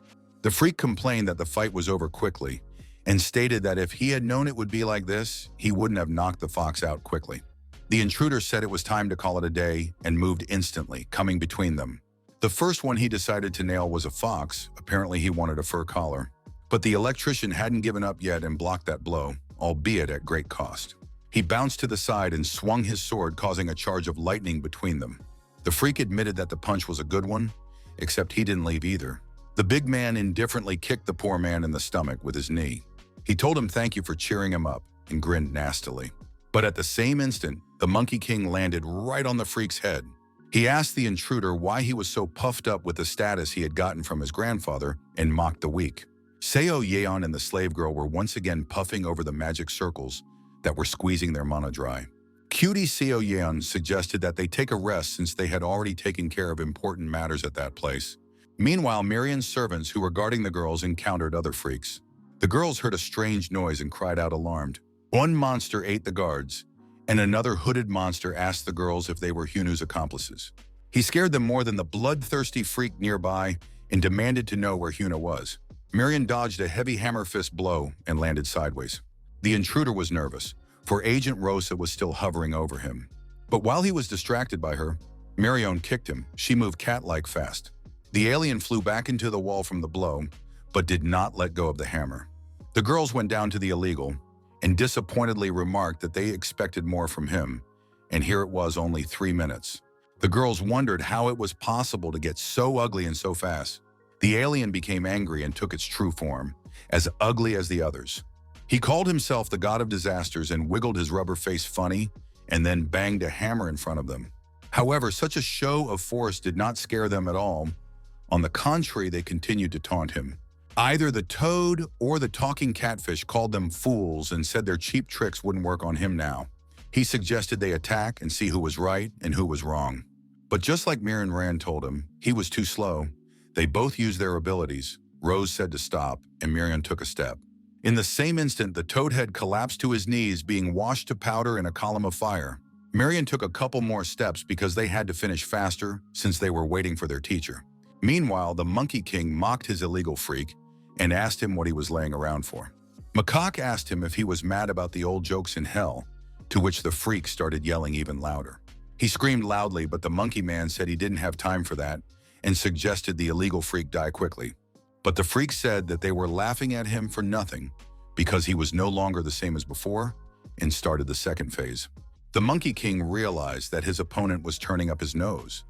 [SPEAKER 1] The freak complained that the fight was over quickly and stated that if he had known it would be like this, he wouldn't have knocked the fox out quickly. The intruder said it was time to call it a day and moved instantly, coming between them. The first one he decided to nail was a fox. Apparently he wanted a fur collar. But the electrician hadn't given up yet and blocked that blow, albeit at great cost. He bounced to the side and swung his sword, causing a charge of lightning between them. The freak admitted that the punch was a good one, except he didn't leave either. The big man indifferently kicked the poor man in the stomach with his knee. He told him thank you for cheering him up and grinned nastily. But at the same instant, the Monkey King landed right on the freak's head. He asked the intruder why he was so puffed up with the status he had gotten from his grandfather and mocked the weak. Seo Yeon and the slave girl were once again puffing over the magic circles that were squeezing their mana dry. Cutie Seo Yeon suggested that they take a rest since they had already taken care of important matters at that place. Meanwhile, Miriam's servants who were guarding the girls encountered other freaks. The girls heard a strange noise and cried out alarmed. One monster ate the guards, and another hooded monster asked the girls if they were Hyunu's accomplices. He scared them more than the bloodthirsty freak nearby and demanded to know where Hyuna was. Miriam dodged a heavy hammer fist blow and landed sideways. The intruder was nervous, for Agent Rosa was still hovering over him. But while he was distracted by her, Miriam kicked him. She moved cat-like fast. The alien flew back into the wall from the blow, but did not let go of the hammer. The girls went down to the illegal and disappointedly remarked that they expected more from him, and here it was only 3 minutes. The girls wondered how it was possible to get so ugly and so fast. The alien became angry and took its true form, as ugly as the others. He called himself the god of disasters and wiggled his rubber face funny and then banged a hammer in front of them. However, such a show of force did not scare them at all. On the contrary, they continued to taunt him. Either the toad or the talking catfish called them fools and said their cheap tricks wouldn't work on him now. He suggested they attack and see who was right and who was wrong. But just like Mir and Rand told him, he was too slow. They both used their abilities. Rose said to stop, and Miriam took a step. In the same instant, the toadhead collapsed to his knees, being washed to powder in a column of fire. Miriam took a couple more steps because they had to finish faster since they were waiting for their teacher. Meanwhile, the Monkey King mocked his illegal freak and asked him what he was laying around for. Macaque asked him if he was mad about the old jokes in hell, to which the freak started yelling even louder. He screamed loudly, but the Monkey Man said he didn't have time for that and suggested the illegal freak die quickly. But the freak said that they were laughing at him for nothing because he was no longer the same as before and started the second phase. The Monkey King realized that his opponent was turning up his nose,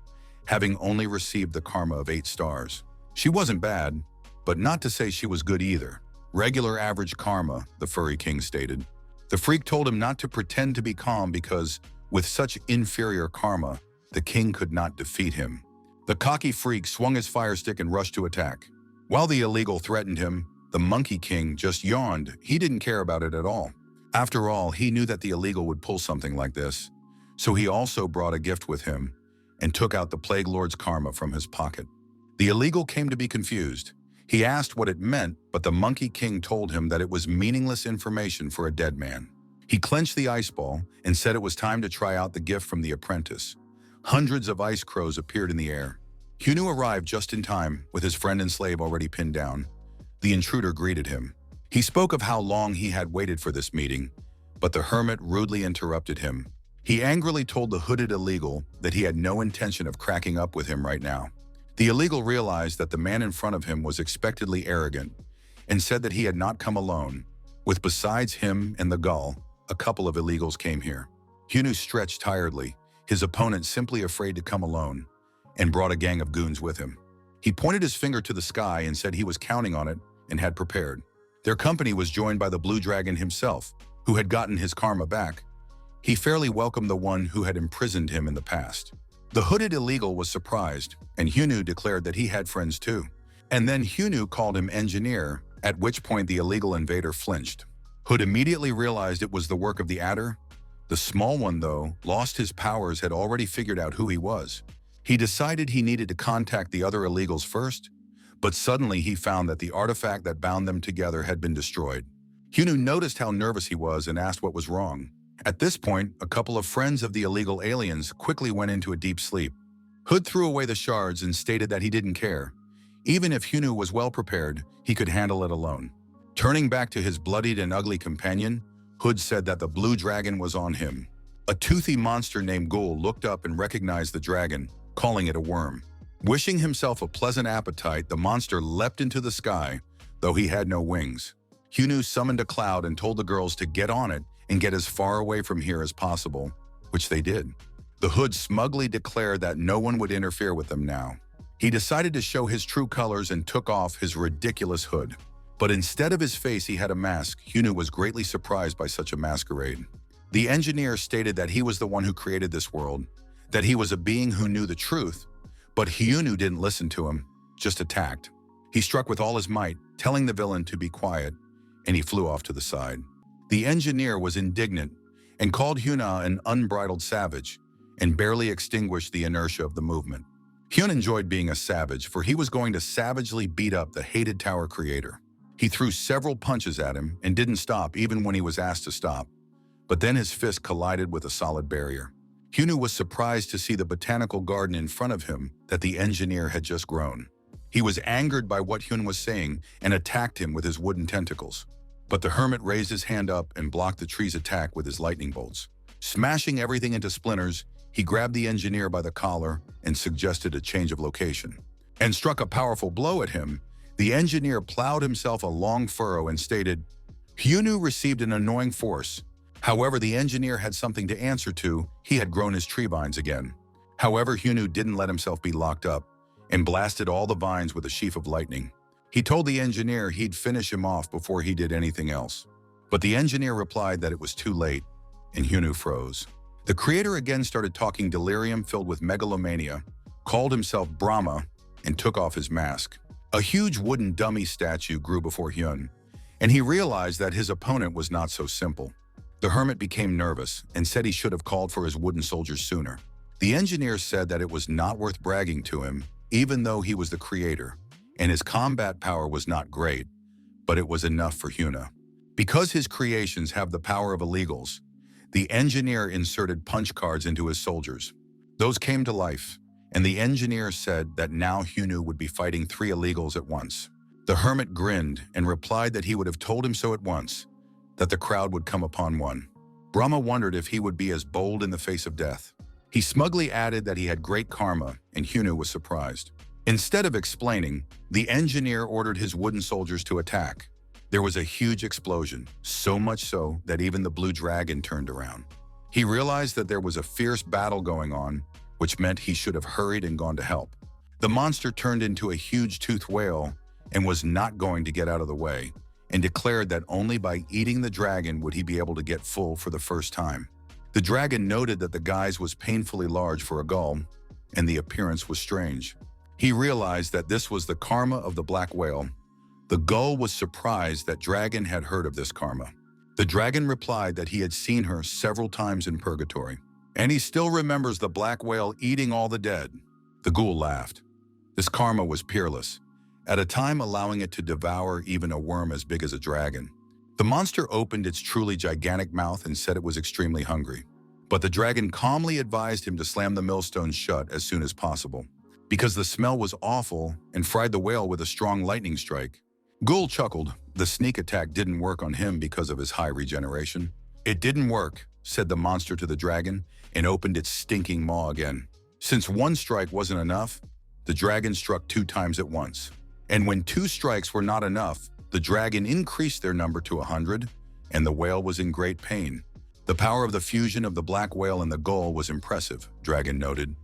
[SPEAKER 1] having only received the karma of 8 stars. She wasn't bad, but not to say she was good either. Regular average karma, the Furry King stated. The freak told him not to pretend to be calm because, with such inferior karma, the king could not defeat him. The cocky freak swung his fire stick and rushed to attack. While the illegal threatened him, the Monkey King just yawned. He didn't care about it at all. After all, he knew that the illegal would pull something like this, so he also brought a gift with him and took out the Plague Lord's karma from his pocket. The illegal came to be confused. He asked what it meant, but the Monkey King told him that it was meaningless information for a dead man. He clenched the ice ball and said it was time to try out the gift from the apprentice. Hundreds of ice crows appeared in the air. Hyunu arrived just in time, with his friend and slave already pinned down. The intruder greeted him. He spoke of how long he had waited for this meeting, but the hermit rudely interrupted him. He angrily told the hooded illegal that he had no intention of cracking up with him right now. The illegal realized that the man in front of him was expectedly arrogant and said that he had not come alone. With besides him and the gull, a couple of illegals came here. Hyunu stretched tiredly, his opponent simply afraid to come alone, and brought a gang of goons with him. He pointed his finger to the sky and said he was counting on it and had prepared. Their company was joined by the Blue Dragon himself, who had gotten his karma back. He fairly welcomed the one who had imprisoned him in the past. The hooded illegal was surprised, and Hyunu declared that he had friends too. And then Hyunu called him engineer, at which point the illegal invader flinched. Hood immediately realized it was the work of the adder. The small one, though, lost his powers, had already figured out who he was. He decided he needed to contact the other illegals first, but suddenly he found that the artifact that bound them together had been destroyed. Hyunu noticed how nervous he was and asked what was wrong. At this point, a couple of friends of the illegal aliens quickly went into a deep sleep. Hood threw away the shards and stated that he didn't care. Even if Hyunu was well prepared, he could handle it alone. Turning back to his bloodied and ugly companion, Hood said that the blue dragon was on him. A toothy monster named Ghoul looked up and recognized the dragon, calling it a worm. Wishing himself a pleasant appetite, the monster leapt into the sky, though he had no wings. Hyunu summoned a cloud and told the girls to get on it and get as far away from here as possible, which they did. The Hood smugly declared that no one would interfere with them now. He decided to show his true colors and took off his ridiculous hood. But instead of his face, he had a mask. Hyunu was greatly surprised by such a masquerade. The engineer stated that he was the one who created this world, that he was a being who knew the truth, but Hyunu didn't listen to him, just attacked. He struck with all his might, telling the villain to be quiet, and he flew off to the side. The engineer was indignant and called Hyuna an unbridled savage and barely extinguished the inertia of the movement. Hyun enjoyed being a savage, for he was going to savagely beat up the hated tower creator. He threw several punches at him and didn't stop even when he was asked to stop. But then his fist collided with a solid barrier. Hyunu was surprised to see the botanical garden in front of him that the engineer had just grown. He was angered by what Hyun was saying and attacked him with his wooden tentacles. But the hermit raised his hand up and blocked the tree's attack with his lightning bolts. Smashing everything into splinters, he grabbed the engineer by the collar and suggested a change of location, and struck a powerful blow at him. The engineer plowed himself a long furrow and stated, Hyunu received an annoying force. However, the engineer had something to answer to. He had grown his tree vines again. However, Hyunu didn't let himself be locked up and blasted all the vines with a sheaf of lightning. He told the engineer he'd finish him off before he did anything else. But the engineer replied that it was too late, and Hyunu froze. The creator again started talking delirium filled with megalomania, called himself Brahma, and took off his mask. A huge wooden dummy statue grew before Hyun, and he realized that his opponent was not so simple. The hermit became nervous and said he should have called for his wooden soldiers sooner. The engineer said that it was not worth bragging to him, even though he was the creator, and his combat power was not great, but it was enough for Hyuna. Because his creations have the power of illegals, the engineer inserted punch cards into his soldiers. Those came to life, and the engineer said that now Hyunu would be fighting 3 illegals at once. The hermit grinned and replied that he would have told him so at once, that the crowd would come upon one. Brahma wondered if he would be as bold in the face of death. He smugly added that he had great karma, and Hyunu was surprised. Instead of explaining, the engineer ordered his wooden soldiers to attack. There was a huge explosion, so much so that even the blue dragon turned around. He realized that there was a fierce battle going on, which meant he should have hurried and gone to help. The monster turned into a huge toothed whale and was not going to get out of the way, and declared that only by eating the dragon would he be able to get full for the first time. The dragon noted that the guise was painfully large for a gull, and the appearance was strange. He realized that this was the karma of the black whale. The gull was surprised that dragon had heard of this karma. The dragon replied that he had seen her several times in purgatory, and he still remembers the black whale eating all the dead. The ghoul laughed. This karma was peerless, at a time allowing it to devour even a worm as big as a dragon. The monster opened its truly gigantic mouth and said it was extremely hungry. But the dragon calmly advised him to slam the millstone shut as soon as possible, because the smell was awful, and fried the whale with a strong lightning strike. Ghoul chuckled. The sneak attack didn't work on him because of his high regeneration. It didn't work, said the monster to the dragon, and opened its stinking maw again. Since 1 strike wasn't enough, the dragon struck 2 times at once. And when 2 strikes were not enough, the dragon increased their number to 100, and the whale was in great pain. The power of the fusion of the black whale and the gull was impressive, Dragon noted.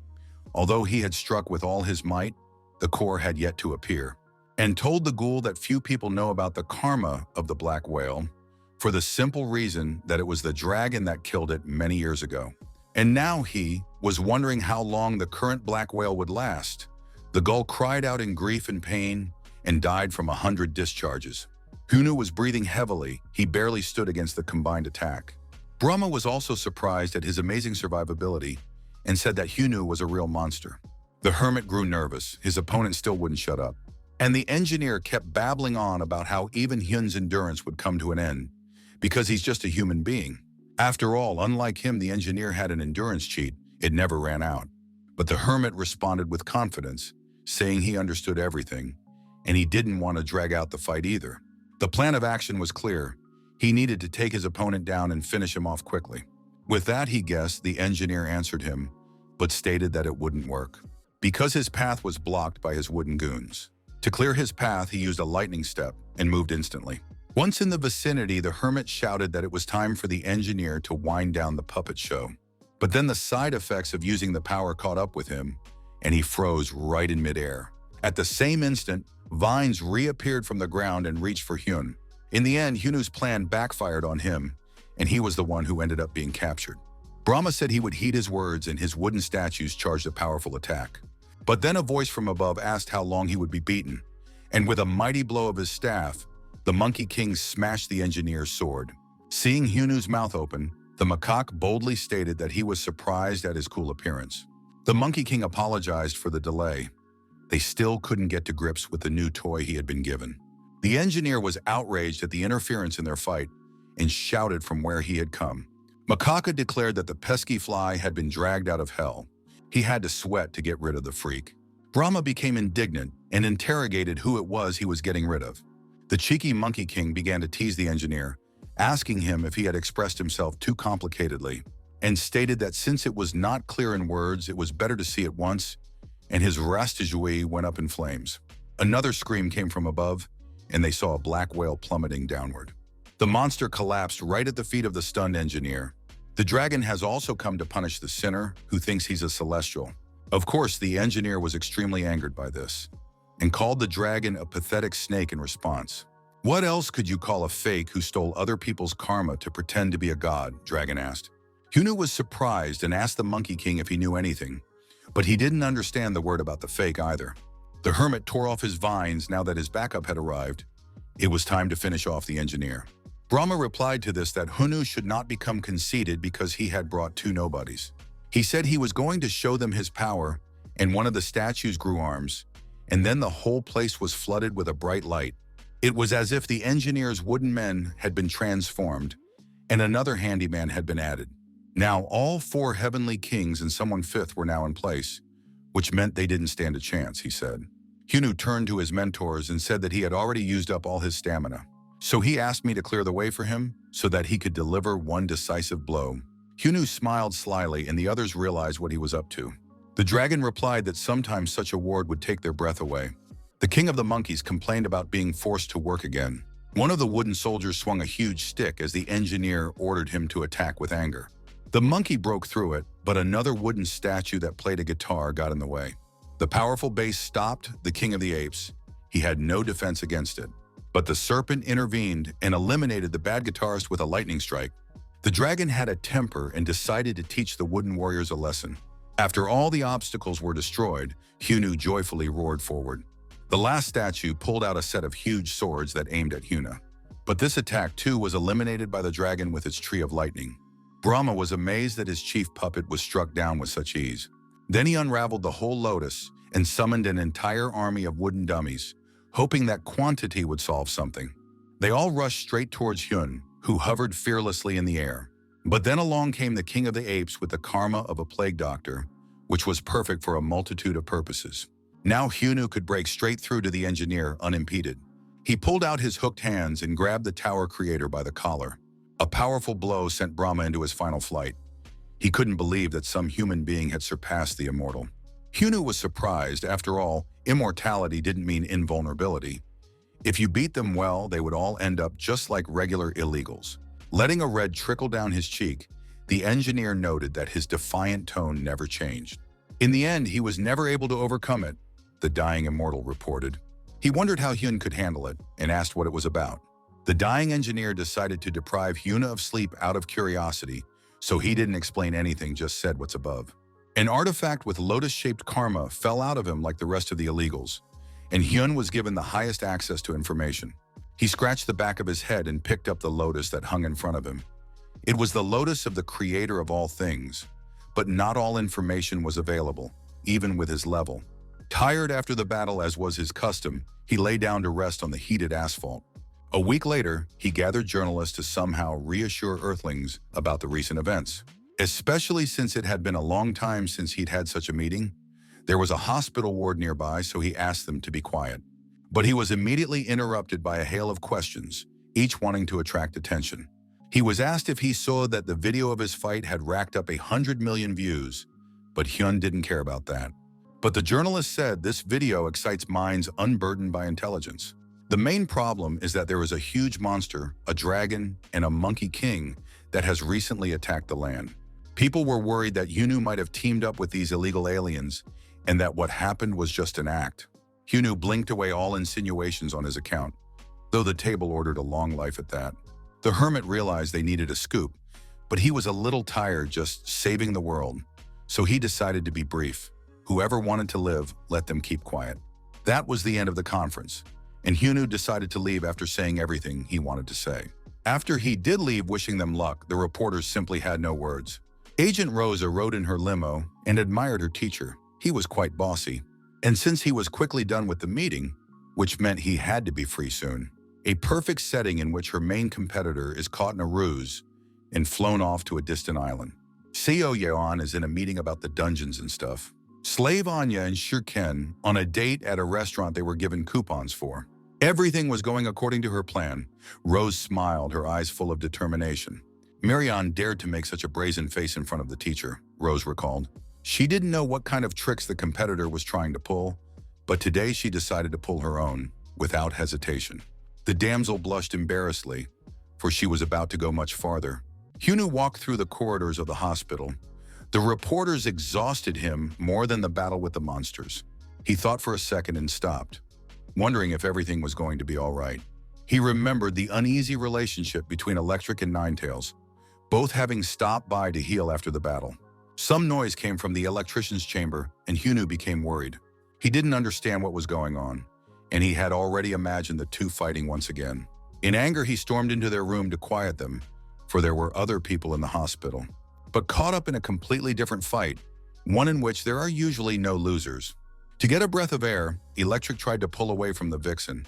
[SPEAKER 1] Although he had struck with all his might, the core had yet to appear, and told the ghoul that few people know about the karma of the black whale, for the simple reason that it was the dragon that killed it many years ago. And now he was wondering how long the current black whale would last. The gull cried out in grief and pain and died from 100 discharges. Hyunu was breathing heavily. He barely stood against the combined attack. Brahma was also surprised at his amazing survivability and said that Hyunu was a real monster. The hermit grew nervous. His opponent still wouldn't shut up. And the engineer kept babbling on about how even Hyun's endurance would come to an end, because he's just a human being. After all, unlike him, the engineer had an endurance cheat. It never ran out. But the hermit responded with confidence, saying he understood everything, and he didn't want to drag out the fight either. The plan of action was clear. He needed to take his opponent down and finish him off quickly. With that, he guessed, the engineer answered him, but stated that it wouldn't work, because his path was blocked by his wooden goons. To clear his path, he used a lightning step and moved instantly. Once in the vicinity, the hermit shouted that it was time for the engineer to wind down the puppet show. But then the side effects of using the power caught up with him, and he froze right in midair. At the same instant, vines reappeared from the ground and reached for Hyun. In the end, Hyunu's plan backfired on him, and he was the one who ended up being captured. Brahma said he would heed his words, and his wooden statues charged a powerful attack. But then a voice from above asked how long he would be beaten, and with a mighty blow of his staff, the Monkey King smashed the engineer's sword. Seeing Hyunu's mouth open, the macaque boldly stated that he was surprised at his cool appearance. The Monkey King apologized for the delay. They still couldn't get to grips with the new toy he had been given. The engineer was outraged at the interference in their fight and shouted from where he had come. Macaca declared that the pesky fly had been dragged out of hell. He had to sweat to get rid of the freak. Brahma became indignant and interrogated who it was he was getting rid of. The cheeky Monkey King began to tease the engineer, asking him if he had expressed himself too complicatedly, and stated that since it was not clear in words, it was better to see it once, and his rastigouille went up in flames. Another scream came from above, and they saw a black whale plummeting downward. The monster collapsed right at the feet of the stunned engineer. The dragon has also come to punish the sinner who thinks he's a celestial. Of course, the engineer was extremely angered by this and called the dragon a pathetic snake in response. What else could you call a fake who stole other people's karma to pretend to be a god? Dragon asked. Hyunu was surprised and asked the Monkey King if he knew anything, but he didn't understand the word about the fake either. The hermit tore off his vines now that his backup had arrived. It was time to finish off the engineer. Brahma replied to this that Hunu should not become conceited because he had brought two nobodies. He said he was going to show them his power, and one of the statues grew arms, and then the whole place was flooded with a bright light. It was as if the engineer's wooden men had been transformed, and another handyman had been added. Now all four heavenly kings and someone fifth were now in place, which meant they didn't stand a chance, he said. Hunu turned to his mentors and said that he had already used up all his stamina. So he asked me to clear the way for him so that he could deliver one decisive blow. Hunu smiled slyly and the others realized what he was up to. The dragon replied that sometimes such a ward would take their breath away. The king of the monkeys complained about being forced to work again. One of the wooden soldiers swung a huge stick as the engineer ordered him to attack with anger. The monkey broke through it, but another wooden statue that played a guitar got in the way. The powerful bass stopped the king of the apes. He had no defense against it. But the serpent intervened and eliminated the bad guitarist with a lightning strike. The dragon had a temper and decided to teach the wooden warriors a lesson. After all the obstacles were destroyed, Hunu joyfully roared forward. The last statue pulled out a set of huge swords that aimed at Huna. But this attack too was eliminated by the dragon with its tree of lightning. Brahma was amazed that his chief puppet was struck down with such ease. Then he unraveled the whole lotus and summoned an entire army of wooden dummies, hoping that quantity would solve something. They all rushed straight towards Hyun, who hovered fearlessly in the air. But then along came the king of the apes with the karma of a plague doctor, which was perfect for a multitude of purposes. Now Hyunu could break straight through to the engineer unimpeded. He pulled out his hooked hands and grabbed the tower creator by the collar. A powerful blow sent Brahma into his final flight. He couldn't believe that some human being had surpassed the immortal. Hunu was surprised. After all, immortality didn't mean invulnerability. If you beat them well, they would all end up just like regular illegals. Letting a red trickle down his cheek, the engineer noted that his defiant tone never changed. In the end, he was never able to overcome it, the dying immortal reported. He wondered how Hyun could handle it and asked what it was about. The dying engineer decided to deprive Hyuna of sleep out of curiosity, so he didn't explain anything, just said what's above. An artifact with lotus-shaped karma fell out of him like the rest of the illegals, and Hyun was given the highest access to information. He scratched the back of his head and picked up the lotus that hung in front of him. It was the lotus of the creator of all things, but not all information was available, even with his level. Tired after the battle, as was his custom, he lay down to rest on the heated asphalt. A week later, he gathered journalists to somehow reassure Earthlings about the recent events. Especially since it had been a long time since he'd had such a meeting. There was a hospital ward nearby, so he asked them to be quiet. But he was immediately interrupted by a hail of questions, each wanting to attract attention. He was asked if he saw that the video of his fight had racked up 100 million views, but Hyun didn't care about that. But the journalist said this video excites minds unburdened by intelligence. The main problem is that there is a huge monster, a dragon, and a monkey king that has recently attacked the land. People were worried that Hunu might have teamed up with these illegal aliens and that what happened was just an act. Hunu blinked away all insinuations on his account, though the table ordered a long life at that. The hermit realized they needed a scoop, but he was a little tired just saving the world, so he decided to be brief. Whoever wanted to live, let them keep quiet. That was the end of the conference, and Hunu decided to leave after saying everything he wanted to say. After he did leave wishing them luck, the reporters simply had no words. Agent Rosa rode in her limo and admired her teacher. He was quite bossy. And since he was quickly done with the meeting, which meant he had to be free soon, a perfect setting in which her main competitor is caught in a ruse and flown off to a distant island. Seo Yeon is in a meeting about the dungeons and stuff. Slave Anya and Shurken on a date at a restaurant they were given coupons for. Everything was going according to her plan. Rose smiled, her eyes full of determination. Marion dared to make such a brazen face in front of the teacher, Rose recalled. She didn't know what kind of tricks the competitor was trying to pull, but today she decided to pull her own, without hesitation. The damsel blushed embarrassedly, for she was about to go much farther. Hunu walked through the corridors of the hospital. The reporters exhausted him more than the battle with the monsters. He thought for a second and stopped, wondering if everything was going to be all right. He remembered the uneasy relationship between Electric and Ninetails, both having stopped by to heal after the battle. Some noise came from the electrician's chamber, and Hunu became worried. He didn't understand what was going on, and he had already imagined the two fighting once again. In anger, he stormed into their room to quiet them, for there were other people in the hospital. But caught up in a completely different fight, one in which there are usually no losers. To get a breath of air, Electric tried to pull away from the vixen,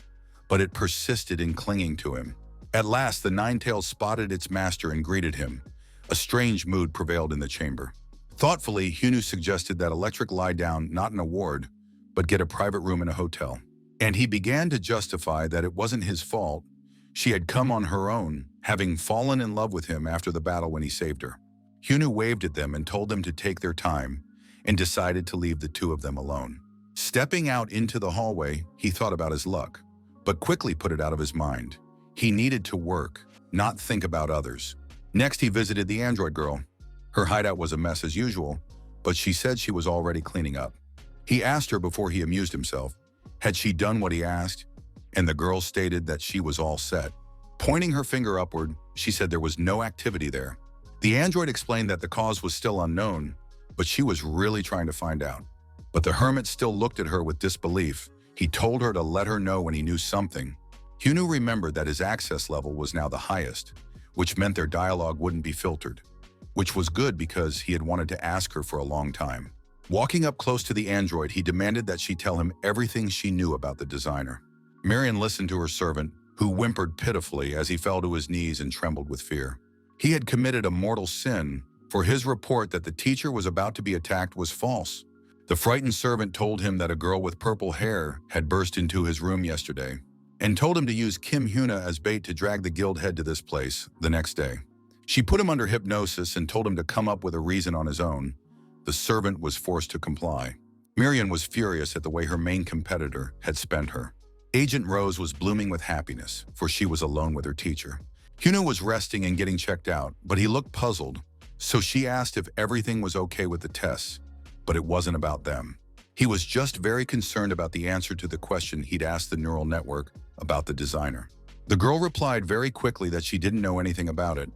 [SPEAKER 1] but it persisted in clinging to him. At last, the Nine-Tails spotted its master and greeted him. A strange mood prevailed in the chamber. Thoughtfully, Hyunu suggested that Electric lie down not in a ward, but get a private room in a hotel. And he began to justify that it wasn't his fault. She had come on her own, having fallen in love with him after the battle when he saved her. Hyunu waved at them and told them to take their time, and decided to leave the two of them alone. Stepping out into the hallway, he thought about his luck, but quickly put it out of his mind. He needed to work, not think about others. Next, he visited the android girl. Her hideout was a mess as usual, but she said she was already cleaning up. He asked her before he amused himself, had she done what he asked? And the girl stated that she was all set. Pointing her finger upward, she said there was no activity there. The android explained that the cause was still unknown, but she was really trying to find out. But the hermit still looked at her with disbelief. He told her to let her know when he knew something. Hyunu remembered that his access level was now the highest, which meant their dialogue wouldn't be filtered, which was good because he had wanted to ask her for a long time. Walking up close to the android, he demanded that she tell him everything she knew about the designer. Marion listened to her servant, who whimpered pitifully as he fell to his knees and trembled with fear. He had committed a mortal sin, for his report that the teacher was about to be attacked was false. The frightened servant told him that a girl with purple hair had burst into his room yesterday, and told him to use Kim Hyuna as bait to drag the guild head to this place the next day. She put him under hypnosis and told him to come up with a reason on his own. The servant was forced to comply. Marion was furious at the way her main competitor had spent her. Agent Rose was blooming with happiness, for she was alone with her teacher. Hyunu was resting and getting checked out, but he looked puzzled, so she asked if everything was okay with the tests, but it wasn't about them. He was just very concerned about the answer to the question he'd asked the neural network about the designer. The girl replied very quickly that she didn't know anything about it,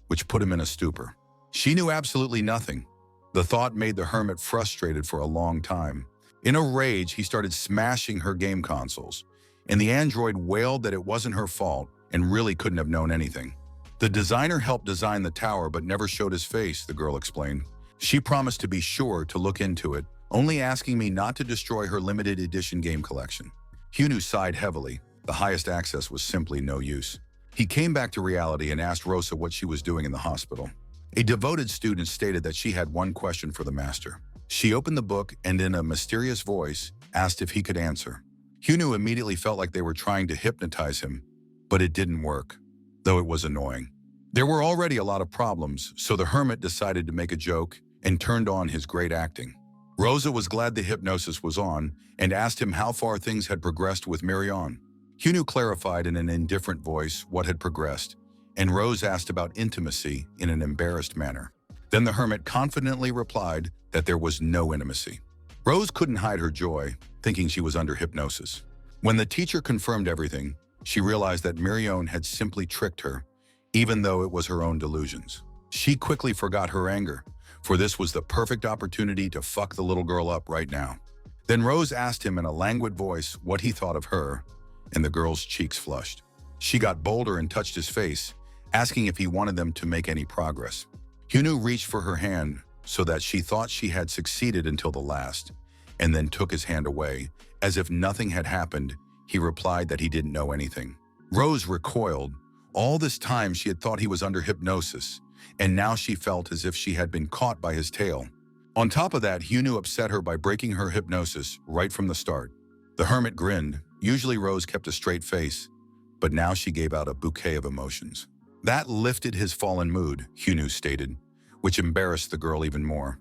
[SPEAKER 1] which put him in a stupor. She knew absolutely nothing. The thought made the hermit frustrated for a long time. In a rage, he started smashing her game consoles, and the android wailed that it wasn't her fault and really couldn't have known anything. The designer helped design the tower but never showed his face, the girl explained. She promised to be sure to look into it, only asking me not to destroy her limited edition game collection. Hyunu sighed heavily. The highest access was simply no use. He came back to reality and asked Rosa what she was doing in the hospital. A devoted student stated that she had one question for the master. She opened the book and in a mysterious voice asked if he could answer. Hyunu immediately felt like they were trying to hypnotize him, but it didn't work, though it was annoying. There were already a lot of problems, so the hermit decided to make a joke and turned on his great acting. Rosa was glad the hypnosis was on and asked him how far things had progressed with Marion. Hyunu clarified in an indifferent voice what had progressed, and Rose asked about intimacy in an embarrassed manner. Then the hermit confidently replied that there was no intimacy. Rose couldn't hide her joy, thinking she was under hypnosis. When the teacher confirmed everything, she realized that Marion had simply tricked her, even though it was her own delusions. She quickly forgot her anger, for this was the perfect opportunity to fuck the little girl up right now. Then Rose asked him in a languid voice what he thought of her, and the girl's cheeks flushed. She got bolder and touched his face, asking if he wanted them to make any progress. Hyunu reached for her hand so that she thought she had succeeded until the last, and then took his hand away. As if nothing had happened, he replied that he didn't know anything. Rose recoiled. All this time she had thought he was under hypnosis, and now she felt as if she had been caught by his tail. On top of that, Hyunu upset her by breaking her hypnosis right from the start. The hermit grinned. Usually Rose kept a straight face, but now she gave out a bouquet of emotions. That lifted his fallen mood, Hyunu stated, which embarrassed the girl even more,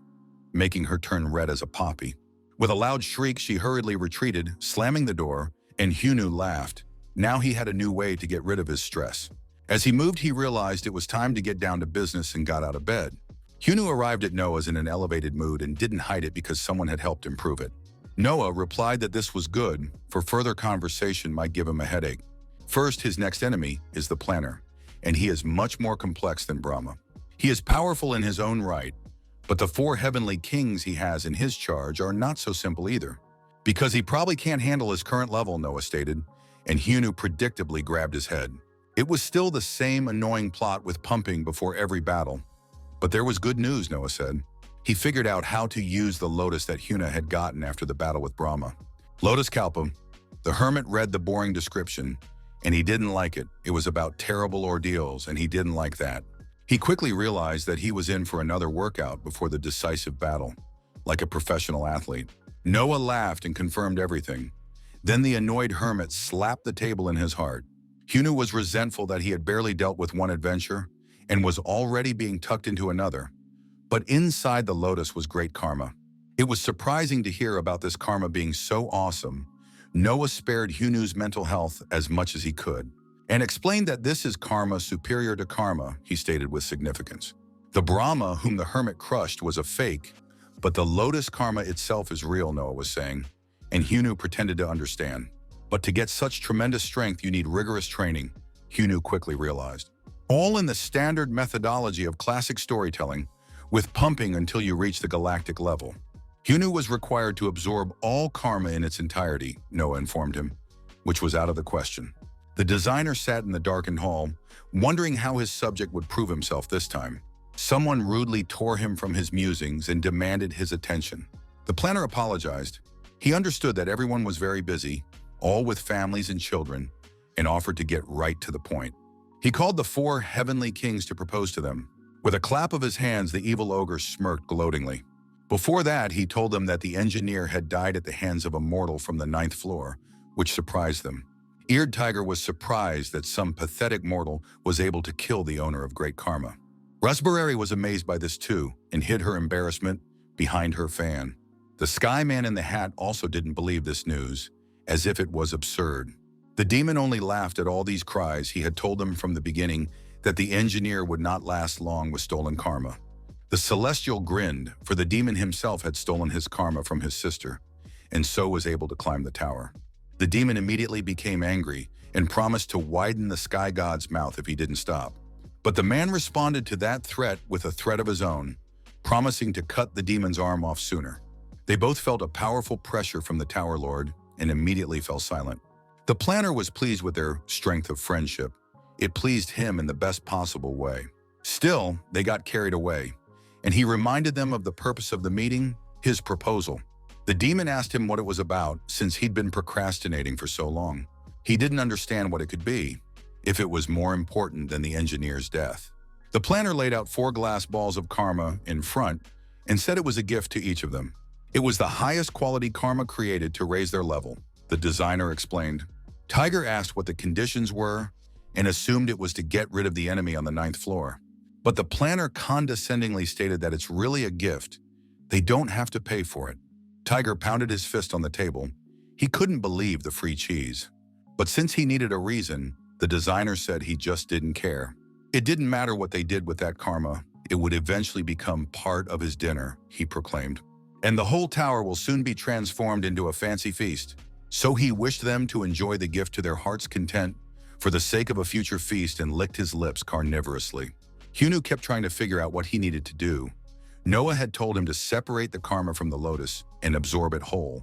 [SPEAKER 1] making her turn red as a poppy. With a loud shriek, she hurriedly retreated, slamming the door, and Hyunu laughed. Now he had a new way to get rid of his stress. As he moved, he realized it was time to get down to business and got out of bed. Hyunu arrived at Noah's in an elevated mood and didn't hide it because someone had helped improve it. Noah replied that this was good, for further conversation might give him a headache. First, his next enemy is the planner, and he is much more complex than Brahma. He is powerful in his own right, but the 4 heavenly kings he has in his charge are not so simple either. Because he probably can't handle his current level, Noah stated, and Hyunu predictably grabbed his head. It was still the same annoying plot with pumping before every battle. But there was good news, Noah said. He figured out how to use the lotus that Hyuna had gotten after the battle with Brahma. Lotus Kalpa. The hermit read the boring description, and he didn't like it. It was about terrible ordeals, and he didn't like that. He quickly realized that he was in for another workout before the decisive battle, like a professional athlete. Noah laughed and confirmed everything. Then the annoyed hermit slapped the table in his heart. Hyunu was resentful that he had barely dealt with one adventure and was already being tucked into another. But inside the lotus was great karma. It was surprising to hear about this karma being so awesome. Noah spared Hyunu's mental health as much as he could, and explained that this is karma superior to karma, he stated with significance. The Brahma whom the hermit crushed was a fake, but the lotus karma itself is real, Noah was saying, and Hyunu pretended to understand. But to get such tremendous strength, you need rigorous training, Hyunu quickly realized. All in the standard methodology of classic storytelling, with pumping until you reach the galactic level. Hyunu was required to absorb all karma in its entirety, Noah informed him, which was out of the question. The designer sat in the darkened hall, wondering how his subject would prove himself this time. Someone rudely tore him from his musings and demanded his attention. The planner apologized. He understood that everyone was very busy, all with families and children, and offered to get right to the point. He called the 4 heavenly kings to propose to them. With a clap of his hands, the evil ogre smirked gloatingly. Before that, he told them that the engineer had died at the hands of a mortal from the 9th floor, which surprised them. Eared Tiger was surprised that some pathetic mortal was able to kill the owner of great karma. Raspberry was amazed by this too and hid her embarrassment behind her fan. The Sky Man in the hat also didn't believe this news, as if it was absurd. The demon only laughed at all these cries. He had told them from the beginning that the engineer would not last long with stolen karma. The Celestial grinned, for the demon himself had stolen his karma from his sister, and so was able to climb the tower. The demon immediately became angry and promised to widen the sky god's mouth if he didn't stop. But the man responded to that threat with a threat of his own, promising to cut the demon's arm off sooner. They both felt a powerful pressure from the Tower Lord and immediately fell silent. The planner was pleased with their strength of friendship. It pleased him in the best possible way. Still, they got carried away, and he reminded them of the purpose of the meeting, his proposal. The demon asked him what it was about, since he'd been procrastinating for so long. He didn't understand what it could be, if it was more important than the engineer's death. The planner laid out 4 glass balls of karma in front and said it was a gift to each of them. It was the highest quality karma created to raise their level, the designer explained. Tiger asked what the conditions were and assumed it was to get rid of the enemy on the 9th floor. But the planner condescendingly stated that it's really a gift. They don't have to pay for it. Tiger pounded his fist on the table. He couldn't believe the free cheese. But since he needed a reason, the designer said he just didn't care. It didn't matter what they did with that karma. It would eventually become part of his dinner, he proclaimed. And the whole tower will soon be transformed into a fancy feast. So he wished them to enjoy the gift to their heart's content for the sake of a future feast and licked his lips carnivorously. Hyunu kept trying to figure out what he needed to do. Noah had told him to separate the karma from the lotus and absorb it whole.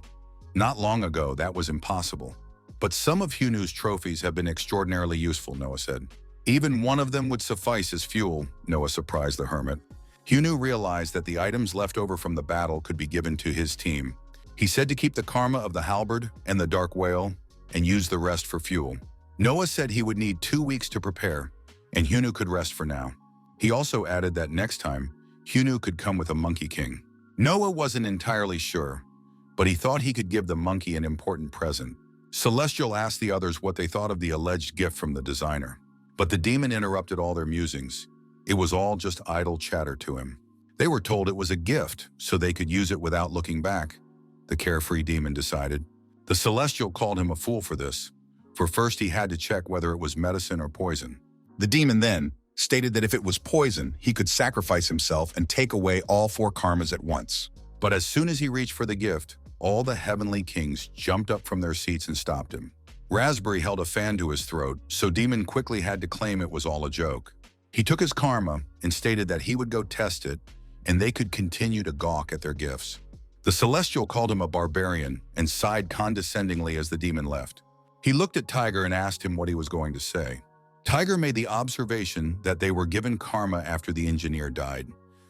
[SPEAKER 1] Not long ago, that was impossible. But some of Hyunu's trophies have been extraordinarily useful, Noah said. Even one of them would suffice as fuel, Noah surprised the hermit. Hyunu realized that the items left over from the battle could be given to his team. He said to keep the karma of the halberd and the dark whale and use the rest for fuel. Noah said he would need 2 weeks to prepare, and Hyunu could rest for now. He also added that next time, Hyunu could come with a monkey king. Noah wasn't entirely sure, but he thought he could give the monkey an important present. Celestial asked the others what they thought of the alleged gift from the designer, but the demon interrupted all their musings. It was all just idle chatter to him. They were told it was a gift, so they could use it without looking back, the carefree demon decided. The Celestial called him a fool for this, for first he had to check whether it was medicine or poison.
[SPEAKER 2] The demon then stated that if it was poison, he could sacrifice himself and take away all 4 karmas at once.
[SPEAKER 1] But as soon as he reached for the gift, all the heavenly kings jumped up from their seats and stopped him. Raspberry held a fan to his throat, so Demon quickly had to claim it was all a joke. He took his karma and stated that he would go test it, and they could continue to gawk at their gifts. The Celestial called him a barbarian and sighed condescendingly as the demon left. He looked at Tiger and asked him what he was going to say. Tiger made the observation that they were given karma after the engineer died,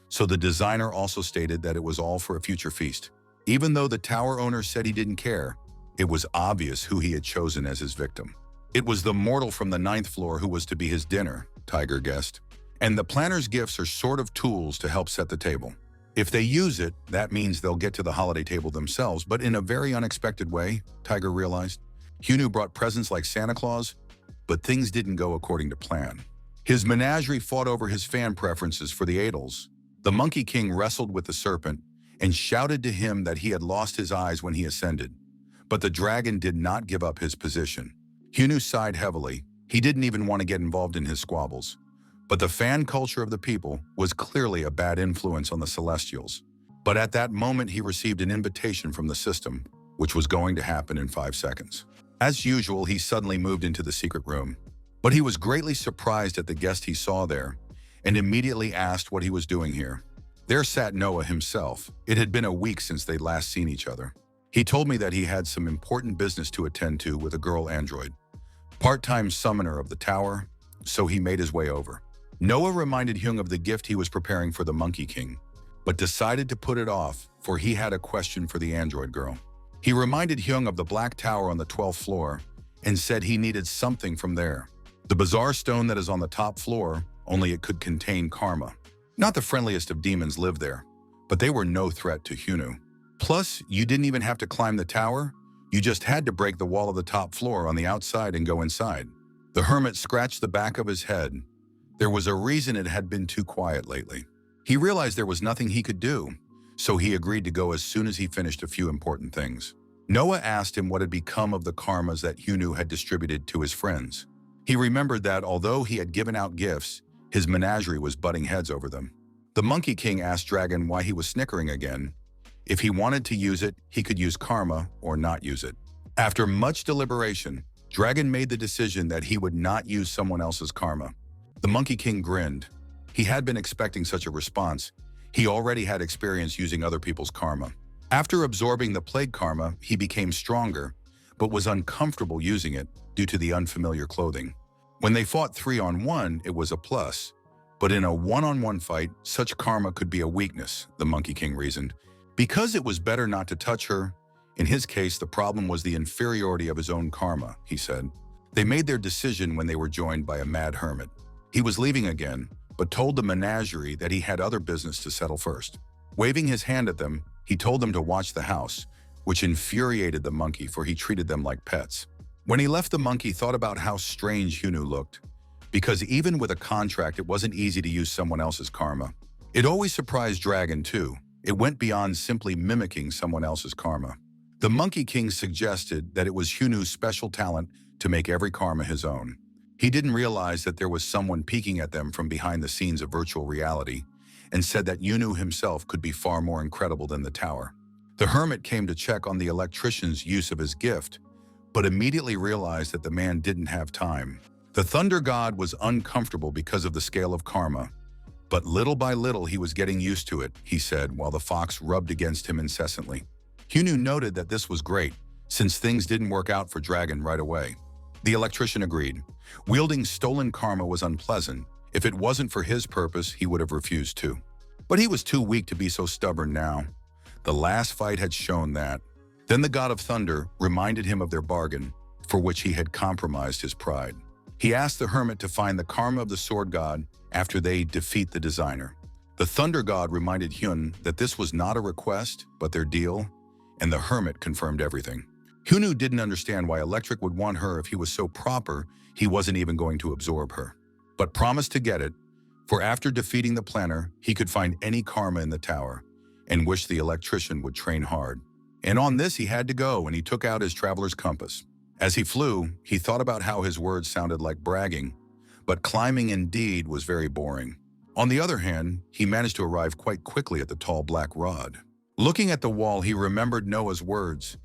[SPEAKER 1] so the designer also stated that it was all for a future feast. Even though the tower owner said he didn't care, it was obvious who he had chosen as his victim. It was the mortal from the 9th floor who was to be his dinner, Tiger guessed. And the planner's gifts are sort of tools to help set the table. If they use it, that means they'll get to the holiday table themselves, but in a very unexpected way, Tiger realized. Hyunu brought presents like Santa Claus, but things didn't go according to plan. His menagerie fought over his fan preferences for the Adels. The Monkey King wrestled with the serpent and shouted to him that he had lost his eyes when he ascended. But the dragon did not give up his position. Hyunu sighed heavily. He didn't even want to get involved in his squabbles. But the fan culture of the people was clearly a bad influence on the Celestials. But at that moment, he received an invitation from the system, which was going to happen in 5 seconds. As usual, he suddenly moved into the secret room. But he was greatly surprised at the guest he saw there, and immediately asked what he was doing here. There sat Noah himself. It had been a week since they'd last seen each other. He told me that he had some important business to attend to with a girl android, part-time summoner of the tower, so he made his way over. Noah reminded Hyung of the gift he was preparing for the Monkey King, but decided to put it off, for he had a question for the android girl. He reminded Hyung of the Black Tower on the 12th floor and said he needed something from there. The bizarre stone that is on the top floor, only it could contain karma. Not the friendliest of demons lived there, but they were no threat to Hyunu. Plus, you didn't even have to climb the tower, you just had to break the wall of the top floor on the outside and go inside. The hermit scratched the back of his head. There was a reason it had been too quiet lately. He realized there was nothing he could do, so he agreed to go as soon as he finished a few important things. Noah asked him what had become of the karmas that Hyunu had distributed to his friends. He remembered that although he had given out gifts, his menagerie was butting heads over them. The Monkey King asked Dragon why he was snickering again. If he wanted to use it, he could use karma or not use it. After much deliberation, Dragon made the decision that he would not use someone else's karma. The Monkey King grinned. He had been expecting such a response. He already had experience using other people's karma. After absorbing the plague karma, he became stronger, but was uncomfortable using it due to the unfamiliar clothing. When they fought 3-on-1, it was a plus. But in a 1-on-1 fight, such karma could be a weakness, the Monkey King reasoned. Because it was better not to touch her, in his case, the problem was the inferiority of his own karma, he said. They made their decision when they were joined by a mad hermit. He was leaving again, but told the menagerie that he had other business to settle first. Waving his hand at them, he told them to watch the house, which infuriated the monkey, for he treated them like pets. When he left, the monkey thought about how strange Hyunu looked, because even with a contract, it wasn't easy to use someone else's karma. It always surprised Dragon too. It went beyond simply mimicking someone else's karma. The Monkey King suggested that it was Hyunu's special talent to make every karma his own. He didn't realize that there was someone peeking at them from behind the scenes of virtual reality, and said that Hyunu himself could be far more incredible than the tower. The hermit came to check on the electrician's use of his gift, but immediately realized that the man didn't have time. The thunder god was uncomfortable because of the scale of karma, but little by little he was getting used to it, he said, while the fox rubbed against him incessantly. Hyunu noted that this was great, since things didn't work out for Dragon right away. The electrician agreed. Wielding stolen karma was unpleasant. If it wasn't for his purpose, he would have refused to. But he was too weak to be so stubborn now. The last fight had shown that. Then the god of thunder reminded him of their bargain, for which he had compromised his pride. He asked the hermit to find the karma of the sword god after they defeat the designer. The thunder god reminded Hyun that this was not a request, but their deal, and the hermit confirmed everything. Hyunu didn't understand why Electric would want her if he was so proper he wasn't even going to absorb her, but promised to get it, for after defeating the planner, he could find any karma in the tower, and wished the electrician would train hard. And on this he had to go, and he took out his traveler's compass. As he flew, he thought about how his words sounded like bragging, but climbing indeed was very boring. On the other hand, he managed to arrive quite quickly at the tall black rod. Looking at the wall, he remembered Noah's words.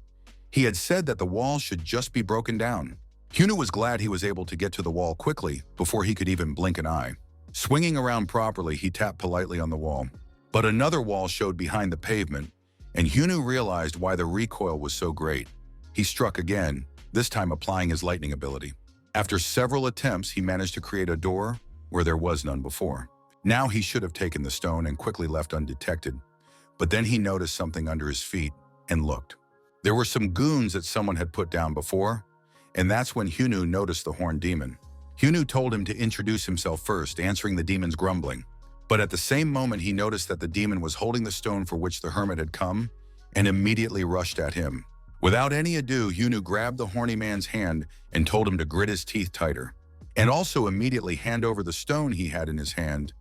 [SPEAKER 1] He had said that the wall should just be broken down. Hyunu was glad he was able to get to the wall quickly before he could even blink an eye. Swinging around properly, he tapped politely on the wall. But another wall showed behind the pavement, and Hyunu realized why the recoil was so great. He struck again, this time applying his lightning ability. After several attempts, he managed to create a door where there was none before. Now he should have taken the stone and quickly left undetected, but then he noticed something under his feet and looked. There were some goons that someone had put down before, and that's when Hyunu noticed the horned demon. Hyunu told him to introduce himself first, answering the demon's grumbling. But at the same moment, he noticed that the demon was holding the stone for which the hermit had come and immediately rushed at him. Without any ado, Hyunu grabbed the horny man's hand and told him to grit his teeth tighter, and also immediately hand over the stone he had in his hand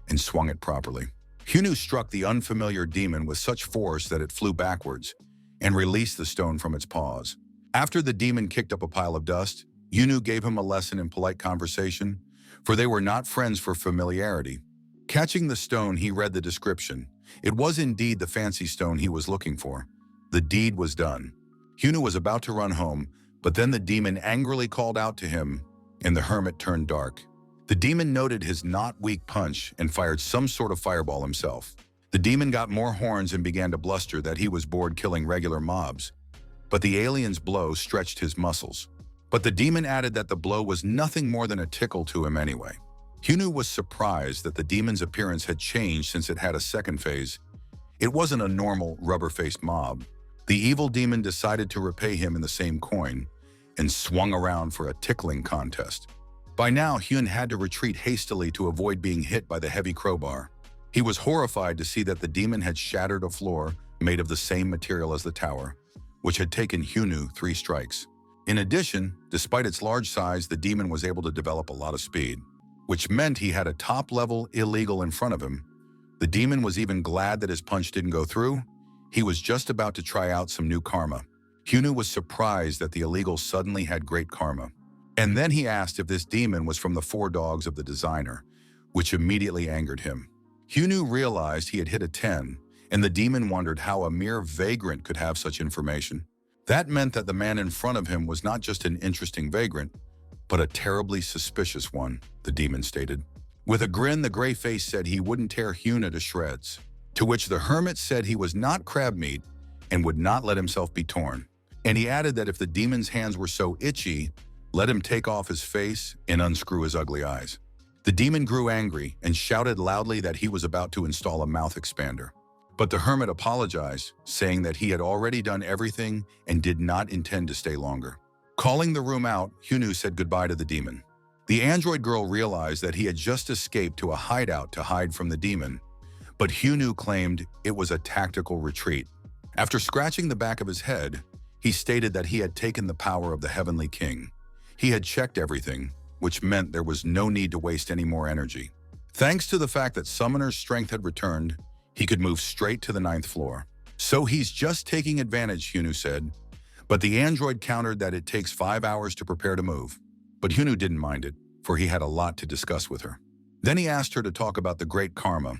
[SPEAKER 1] and swung it properly. Hyunu struck the unfamiliar demon with such force that it flew backwards and released the stone from its paws. After the demon kicked up a pile of dust, Hyunu gave him a lesson in polite conversation, for they were not friends for familiarity. Catching the stone, he read the description. It was indeed the fancy stone he was looking for. The deed was done. Hyunu was about to run home, but then the demon angrily called out to him, and the hermit turned dark. The demon noted his not weak punch and fired some sort of fireball himself. The demon got more horns and began to bluster that he was bored killing regular mobs, but the alien's blow stretched his muscles. But the demon added that the blow was nothing more than a tickle to him anyway. Hyunu was surprised that the demon's appearance had changed since it had a second phase. It wasn't a normal, rubber-faced mob. The evil demon decided to repay him in the same coin and swung around for a tickling contest. By now, Hyun had to retreat hastily to avoid being hit by the heavy crowbar. He was horrified to see that the demon had shattered a floor made of the same material as the tower, which had taken Hyunu 3 strikes. In addition, despite its large size, the demon was able to develop a lot of speed, which meant he had a top-level illegal in front of him. The demon was even glad that his punch didn't go through. He was just about to try out some new karma. Hyunu was surprised that the illegal suddenly had great karma. And then he asked if this demon was from the 4 dogs of the designer, which immediately angered him. Hyunu realized he had hit a 10, and the demon wondered how a mere vagrant could have such information. That meant that the man in front of him was not just an interesting vagrant, but a terribly suspicious one, the demon stated. With a grin, the gray face said he wouldn't tear Hyuna to shreds, to which the hermit said he was not crab meat and would not let himself be torn. And he added that if the demon's hands were so itchy, let him take off his face and unscrew his ugly eyes. The demon grew angry and shouted loudly that he was about to install a mouth expander. But the hermit apologized, saying that he had already done everything and did not intend to stay longer. Calling the room out, Hyunu said goodbye to the demon. The android girl realized that he had just escaped to a hideout to hide from the demon, but Hyunu claimed it was a tactical retreat. After scratching the back of his head, he stated that he had taken the power of the Heavenly King. He had checked everything, which meant there was no need to waste any more energy. Thanks to the fact that Summoner's strength had returned, he could move straight to the 9th floor. So he's just taking advantage, Hyunu said. But the android countered that it takes 5 hours to prepare to move. But Hyunu didn't mind it, for he had a lot to discuss with her. Then he asked her to talk about the great karma.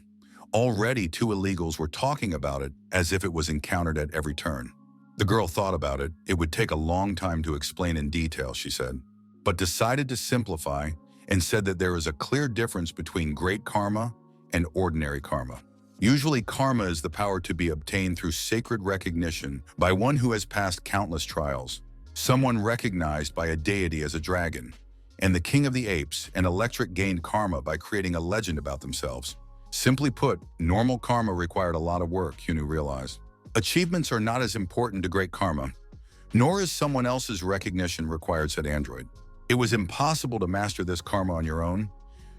[SPEAKER 1] Already 2 illegals were talking about it as if it was encountered at every turn. The girl thought about it. It would take a long time to explain in detail, she said, but decided to simplify and said that there is a clear difference between great karma and ordinary karma. Usually, karma is the power to be obtained through sacred recognition by one who has passed countless trials, someone recognized by a deity as a dragon, and the king of the apes and electric gained karma by creating a legend about themselves. Simply put, normal karma required a lot of work, Hyunu realized. Achievements are not as important to great karma, nor is someone else's recognition required, said Android. It was impossible to master this karma on your own.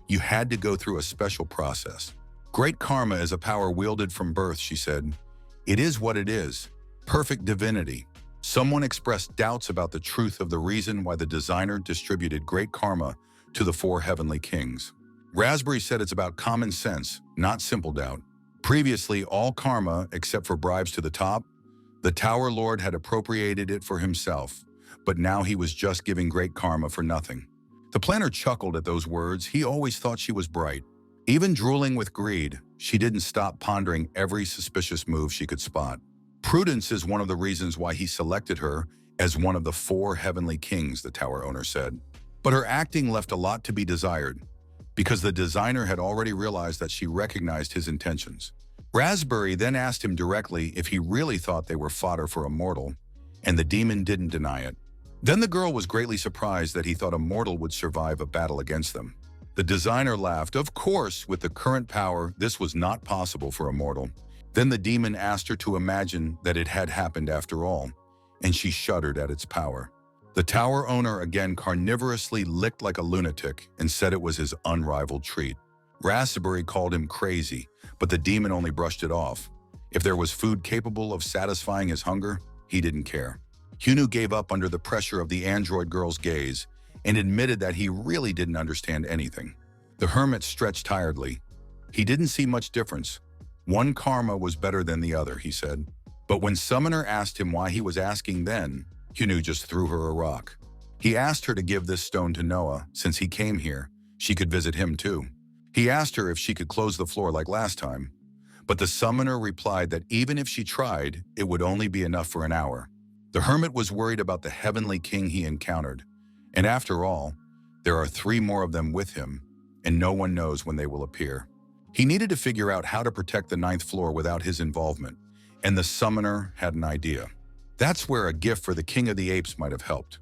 [SPEAKER 1] You had to go through a special process. Great karma is a power wielded from birth, she said. It is what it is. Perfect divinity. Someone expressed doubts about the truth of the reason why the designer distributed great karma to the 4 heavenly kings. Raspberry said it's about common sense, not simple doubt. Previously, all karma, except for bribes to the top, the Tower Lord had appropriated it for himself, but now he was just giving great karma for nothing. The planner chuckled at those words. He always thought she was bright. Even drooling with greed, she didn't stop pondering every suspicious move she could spot. Prudence is one of the reasons why he selected her as one of the 4 heavenly kings, the tower owner said. But her acting left a lot to be desired, because the designer had already realized that she recognized his intentions. Raspberry then asked him directly if he really thought they were fodder for a mortal, and the demon didn't deny it. Then the girl was greatly surprised that he thought a mortal would survive a battle against them. The designer laughed. Of course, with the current power, this was not possible for a mortal. Then the demon asked her to imagine that it had happened after all, and she shuddered at its power. The tower owner again carnivorously licked like a lunatic and said it was his unrivaled treat. Raspberry called him crazy, but the demon only brushed it off. If there was food capable of satisfying his hunger, he didn't care. Hyunu gave up under the pressure of the android girl's gaze and admitted that he really didn't understand anything. The hermit stretched tiredly. He didn't see much difference. One karma was better than the other, he said. But when Summoner asked him why he was asking then, Hyunu just threw her a rock. He asked her to give this stone to Noah. Since he came here, she could visit him too. He asked her if she could close the floor like last time, but the Summoner replied that even if she tried, it would only be enough for an hour. The hermit was worried about the heavenly king he encountered, and after all, there are 3 more of them with him, and no one knows when they will appear. He needed to figure out how to protect the 9th floor without his involvement, and the Summoner had an idea. That's where a gift for the King of the Apes might have helped.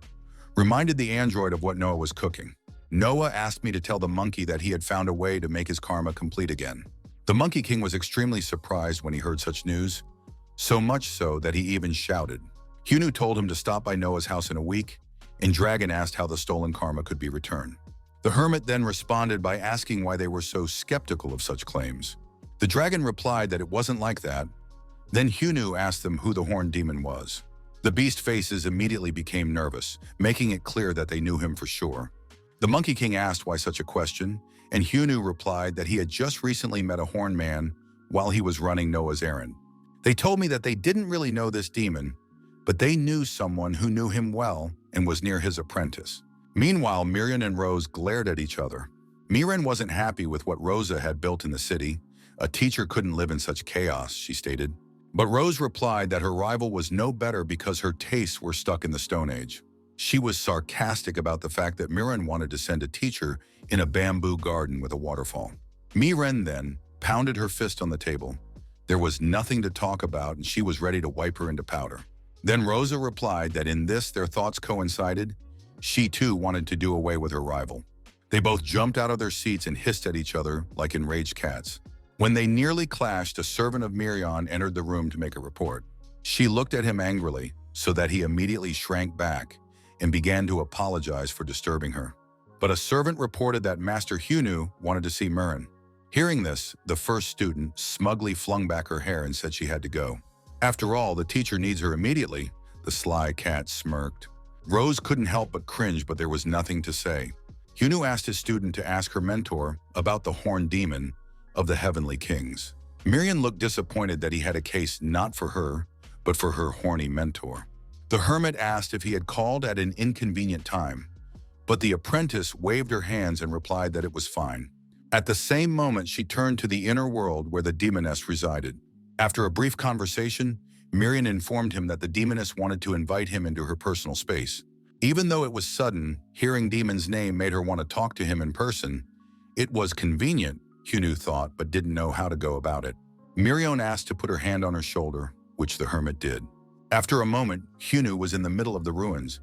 [SPEAKER 1] Reminded the android of what Noah was cooking. Noah asked me to tell the monkey that he had found a way to make his karma complete again. The Monkey King was extremely surprised when he heard such news, so much so that he even shouted. Hyunu told him to stop by Noah's house in a week, and Dragon asked how the stolen karma could be returned. The hermit then responded by asking why they were so skeptical of such claims. The dragon replied that it wasn't like that. Then Hyunu asked them who the horned demon was. The beast faces immediately became nervous, making it clear that they knew him for sure. The Monkey King asked why such a question, and Hyunu replied that he had just recently met a horned man while he was running Noah's errand. They told me that they didn't really know this demon, but they knew someone who knew him well and was near his apprentice. Meanwhile, Miriam and Rose glared at each other. Miriam wasn't happy with what Rosa had built in the city. A teacher couldn't live in such chaos, she stated. But Rose replied that her rival was no better because her tastes were stuck in the Stone Age. She was sarcastic about the fact that Miriam wanted to send a teacher in a bamboo garden with a waterfall. Miriam then pounded her fist on the table. There was nothing to talk about, and she was ready to wipe her into powder. Then Rosa replied that in this their thoughts coincided. She too wanted to do away with her rival. They both jumped out of their seats and hissed at each other like enraged cats. When they nearly clashed, a servant of Miriam entered the room to make a report. She looked at him angrily, so that he immediately shrank back and began to apologize for disturbing her. But a servant reported that Master Hyunu wanted to see Miriam. Hearing this, the first student smugly flung back her hair and said she had to go. After all, the teacher needs her immediately, the sly cat smirked. Rose couldn't help but cringe, but there was nothing to say. Hyunu asked his student to ask her mentor about the horned demon of the heavenly kings. Miriam looked disappointed that he had a case not for her, but for her horny mentor. The hermit asked if he had called at an inconvenient time, but the apprentice waved her hands and replied that it was fine. At the same moment, she turned to the inner world where the demoness resided. After a brief conversation, Miriam informed him that the demoness wanted to invite him into her personal space. Even though it was sudden, hearing Demon's name made her want to talk to him in person. It was convenient, Hyunu thought, but didn't know how to go about it. Miriam asked to put her hand on her shoulder, which the hermit did. After a moment, Hyunu was in the middle of the ruins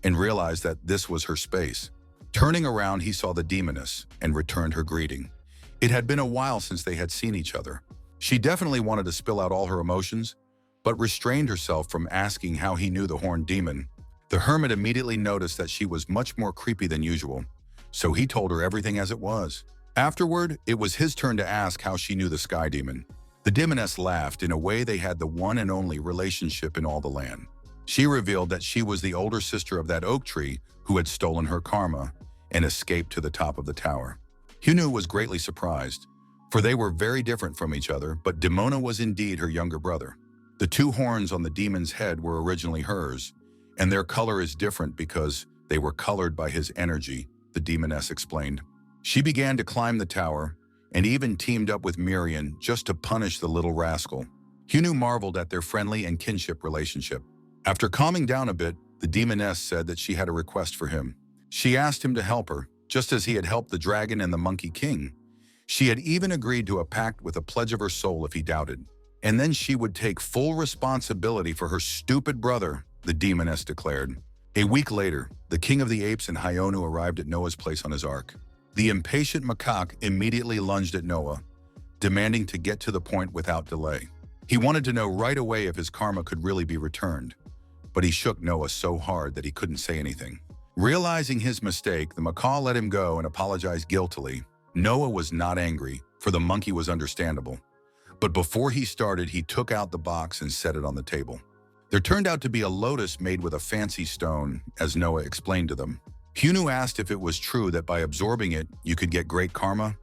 [SPEAKER 1] and realized that this was her space. Turning around, he saw the demoness and returned her greeting. It had been a while since they had seen each other. She definitely wanted to spill out all her emotions, but restrained herself from asking how he knew the horned demon. The hermit immediately noticed that she was much more creepy than usual, so he told her everything as it was. Afterward, it was his turn to ask how she knew the sky demon. The demoness laughed. In a way, they had the one and only relationship in all the land. She revealed that she was the older sister of that oak tree who had stolen her karma and escaped to the top of the tower. Hyunu was greatly surprised, for they were very different from each other, but Demona was indeed her younger brother. The 2 horns on the demon's head were originally hers, and their color is different because they were colored by his energy, the demoness explained. She began to climb the tower, and even teamed up with Miriam just to punish the little rascal. Hyunu marveled at their friendly and kinship relationship. After calming down a bit, the demoness said that she had a request for him. She asked him to help her, just as he had helped the dragon and the Monkey King. She had even agreed to a pact with a pledge of her soul if he doubted. And then she would take full responsibility for her stupid brother, the demoness declared. A week later, the king of the apes and Hyonu arrived at Noah's place on his ark. The impatient macaque immediately lunged at Noah, demanding to get to the point without delay. He wanted to know right away if his karma could really be returned, but he shook Noah so hard that he couldn't say anything. Realizing his mistake, the macaw let him go and apologized guiltily. Noah was not angry, for the monkey was understandable. But before he started, he took out the box and set it on the table. There turned out to be a lotus made with a fancy stone, as Noah explained to them. Hyunu asked if it was true that by absorbing it, you could get great karma.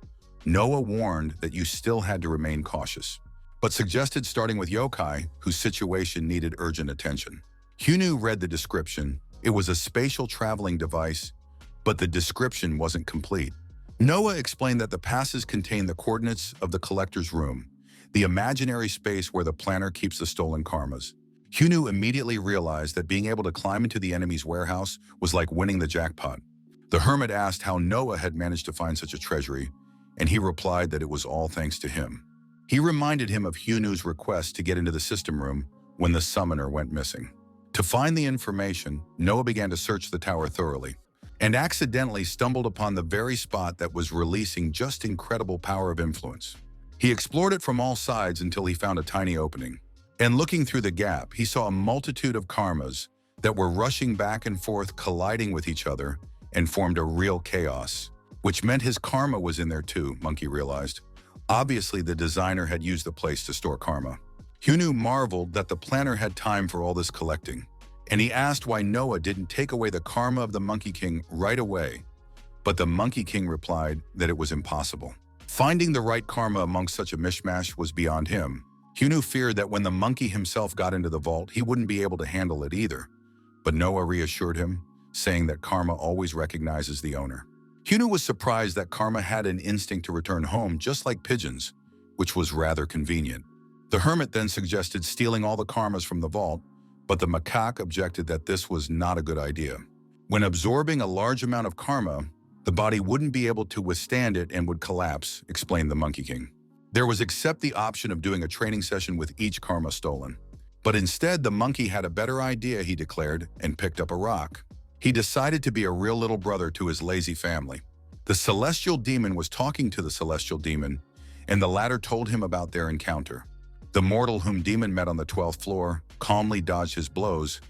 [SPEAKER 1] Noah warned that you still had to remain cautious, but suggested starting with yokai, whose situation needed urgent attention. Hyunu read the description. It was a spatial traveling device, but the description wasn't complete. Noah explained that the passes contained the coordinates of the collector's room, the imaginary space where the planner keeps the stolen karmas. Hyunu immediately realized that being able to climb into the enemy's warehouse was like winning the jackpot. The hermit asked how Noah had managed to find such a treasury, and he replied that it was all thanks to him. He reminded him of Hyunu's request to get into the system room when the summoner went missing. To find the information, Noah began to search the tower thoroughly, and accidentally stumbled upon the very spot that was releasing just incredible power of influence. He explored it from all sides until he found a tiny opening. And looking through the gap, he saw a multitude of karmas that were rushing back and forth, colliding with each other, and formed a real chaos, which meant his karma was in there too, Monkey realized. Obviously, the designer had used the place to store karma. Hyunu marveled that the planner had time for all this collecting, and he asked why Noah didn't take away the karma of the Monkey King right away. But the Monkey King replied that it was impossible. Finding the right karma amongst such a mishmash was beyond him. Hyunu feared that when the monkey himself got into the vault, he wouldn't be able to handle it either. But Noah reassured him, saying that karma always recognizes the owner. Hyunu was surprised that karma had an instinct to return home just like pigeons, which was rather convenient. The hermit then suggested stealing all the karmas from the vault, but the macaque objected that this was not a good idea. When absorbing a large amount of karma, the body wouldn't be able to withstand it and would collapse, explained the Monkey King. There was except the option of doing a training session with each karma stolen. But instead, the monkey had a better idea, he declared, and picked up a rock. He decided to be a real little brother to his lazy family. The celestial demon was talking to the celestial demon, and the latter told him about their encounter. The mortal whom demon met on the 12th floor calmly dodged his blows,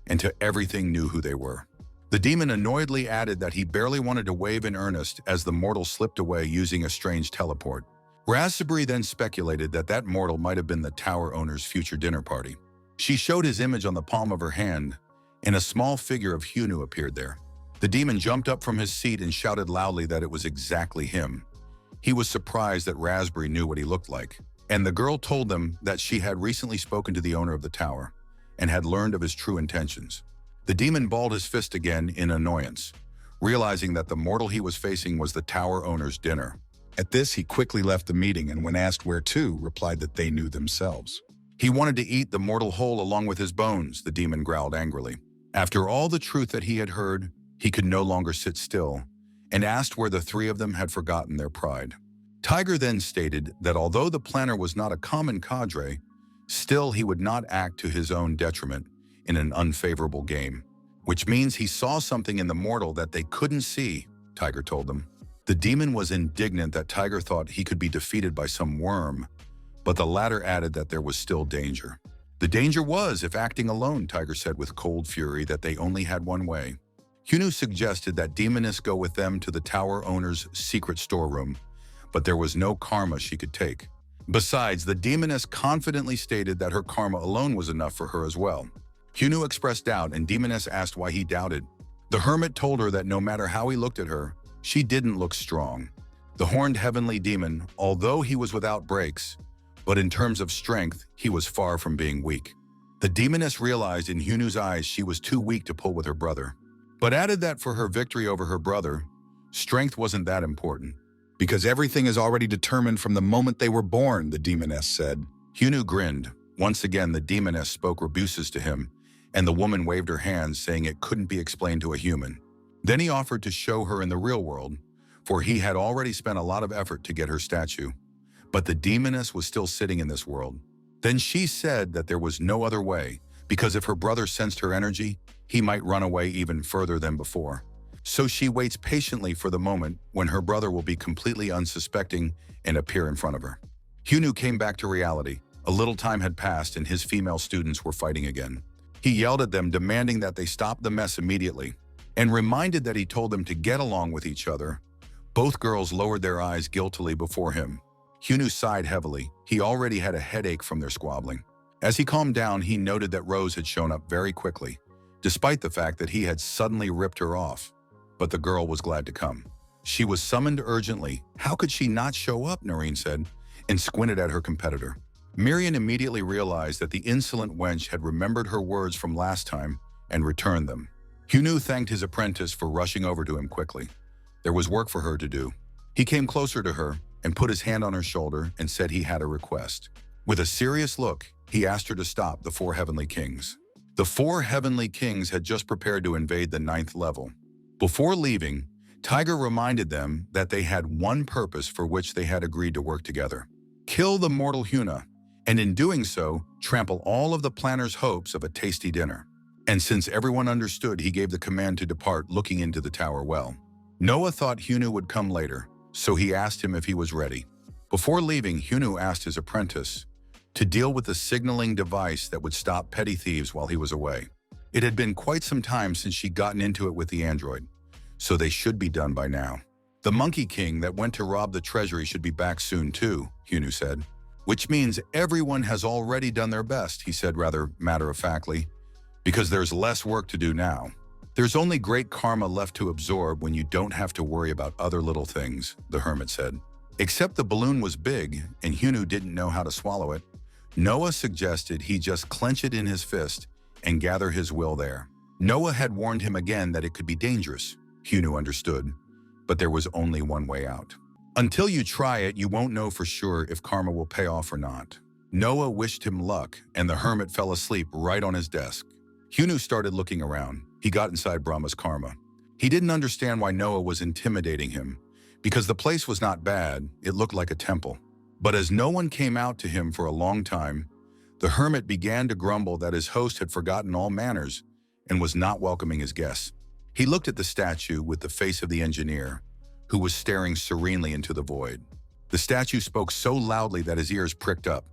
[SPEAKER 1] and to everything knew who they were. The demon annoyedly added that he barely wanted to wave in earnest as the mortal slipped away using a strange teleport. Raspberry then speculated that that mortal might have been the tower owner's future dinner party. She showed his image on the palm of her hand, and a small figure of Hyunu appeared there. The demon jumped up from his seat and shouted loudly that it was exactly him. He was surprised that Raspberry knew what he looked like, and the girl told them that she had recently spoken to the owner of the tower and had learned of his true intentions. The demon balled his fist again in annoyance, realizing that the mortal he was facing was the tower owner's dinner.
[SPEAKER 2] At this, he quickly left the meeting and when asked where to, replied that they knew themselves.
[SPEAKER 1] He wanted to eat the mortal whole along with his bones, the demon growled angrily. After all the truth that he had heard, he could no longer sit still, and asked where the three of them had forgotten their pride. Tiger then stated that although the planner was not a common cadre, still he would not act to his own detriment in an unfavorable game, which means he saw something in the mortal that they couldn't see, Tiger told them. The demon was indignant that Tiger thought he could be defeated by some worm, but the latter added that there was still danger. The danger was if acting alone, Tiger said with cold fury that they only had one way. Hyunu suggested that demoness go with them to the tower owner's secret storeroom, but there was no karma she could take. Besides, the demoness confidently stated that her karma alone was enough for her as well. Hyunu expressed doubt, and demoness asked why he doubted. The hermit told her that no matter how he looked at her, she didn't look strong. The horned heavenly demon, although he was without brakes, but in terms of strength, he was far from being weak. The demoness realized in Hyunu's eyes she was too weak to pull with her brother, but added that for her victory over her brother, strength wasn't that important.
[SPEAKER 2] Because everything is already determined from the moment they were born, the demoness said.
[SPEAKER 1] Hyunu grinned. Once again, the demoness spoke rebuses to him, and the woman waved her hands, saying it couldn't be explained to a human. Then he offered to show her in the real world, for he had already spent a lot of effort to get her statue. But the demoness was still sitting in this world. Then she said that there was no other way, because if her brother sensed her energy, he might run away even further than before. So she waits patiently for the moment when her brother will be completely unsuspecting and appear in front of her. Hyunwoo came back to reality. A little time had passed and his female students were fighting again. He yelled at them, demanding that they stop the mess immediately, and reminded that he told them to get along with each other. Both girls lowered their eyes guiltily before him. Hyunwoo sighed heavily. He already had a headache from their squabbling. As he calmed down, he noted that Rose had shown up very quickly, despite the fact that he had suddenly ripped her off. But the girl was glad to come. She was summoned urgently. How could she not show up, Noreen said, and squinted at her competitor. Miriam immediately realized that the insolent wench had remembered her words from last time and returned them. Hyunwoo thanked his apprentice for rushing over to him quickly. There was work for her to do. He came closer to her and put his hand on her shoulder and said he had a request. With a serious look, he asked her to stop the 4 heavenly kings. The 4 heavenly kings had just prepared to invade the 9th level. Before leaving, Tiger reminded them that they had one purpose for which they had agreed to work together: kill the mortal Hyuna, and in doing so, trample all of the planner's hopes of a tasty dinner. And since everyone understood, he gave the command to depart, looking into the tower well. Noah thought Hyunwoo would come later, so he asked him if he was ready. Before leaving, Hyunwoo asked his apprentice to deal with the signaling device that would stop petty thieves while he was away. It had been quite some time since she'd gotten into it with the android, so they should be done by now. The Monkey King that went to rob the treasury should be back soon too, Hyunwoo said. Which means everyone has already done their best, he said rather matter-of-factly, because there's less work to do now. There's only great karma left to absorb when you don't have to worry about other little things, the hermit said. Except the balloon was big and Hyunwoo didn't know how to swallow it. Noah suggested he just clench it in his fist and gather his will there. Noah had warned him again that it could be dangerous. Hyunwoo understood, but there was only one way out. Until you try it, you won't know for sure if karma will pay off or not. Noah wished him luck, and the hermit fell asleep right on his desk. Hyunwoo started looking around. He got inside Brahma's karma. He didn't understand why Noah was intimidating him, because the place was not bad, it looked like a temple. But as no one came out to him for a long time, the hermit began to grumble that his host had forgotten all manners and was not welcoming his guests. He looked at the statue with the face of the engineer, who was staring serenely into the void. The statue spoke so loudly that his ears pricked up.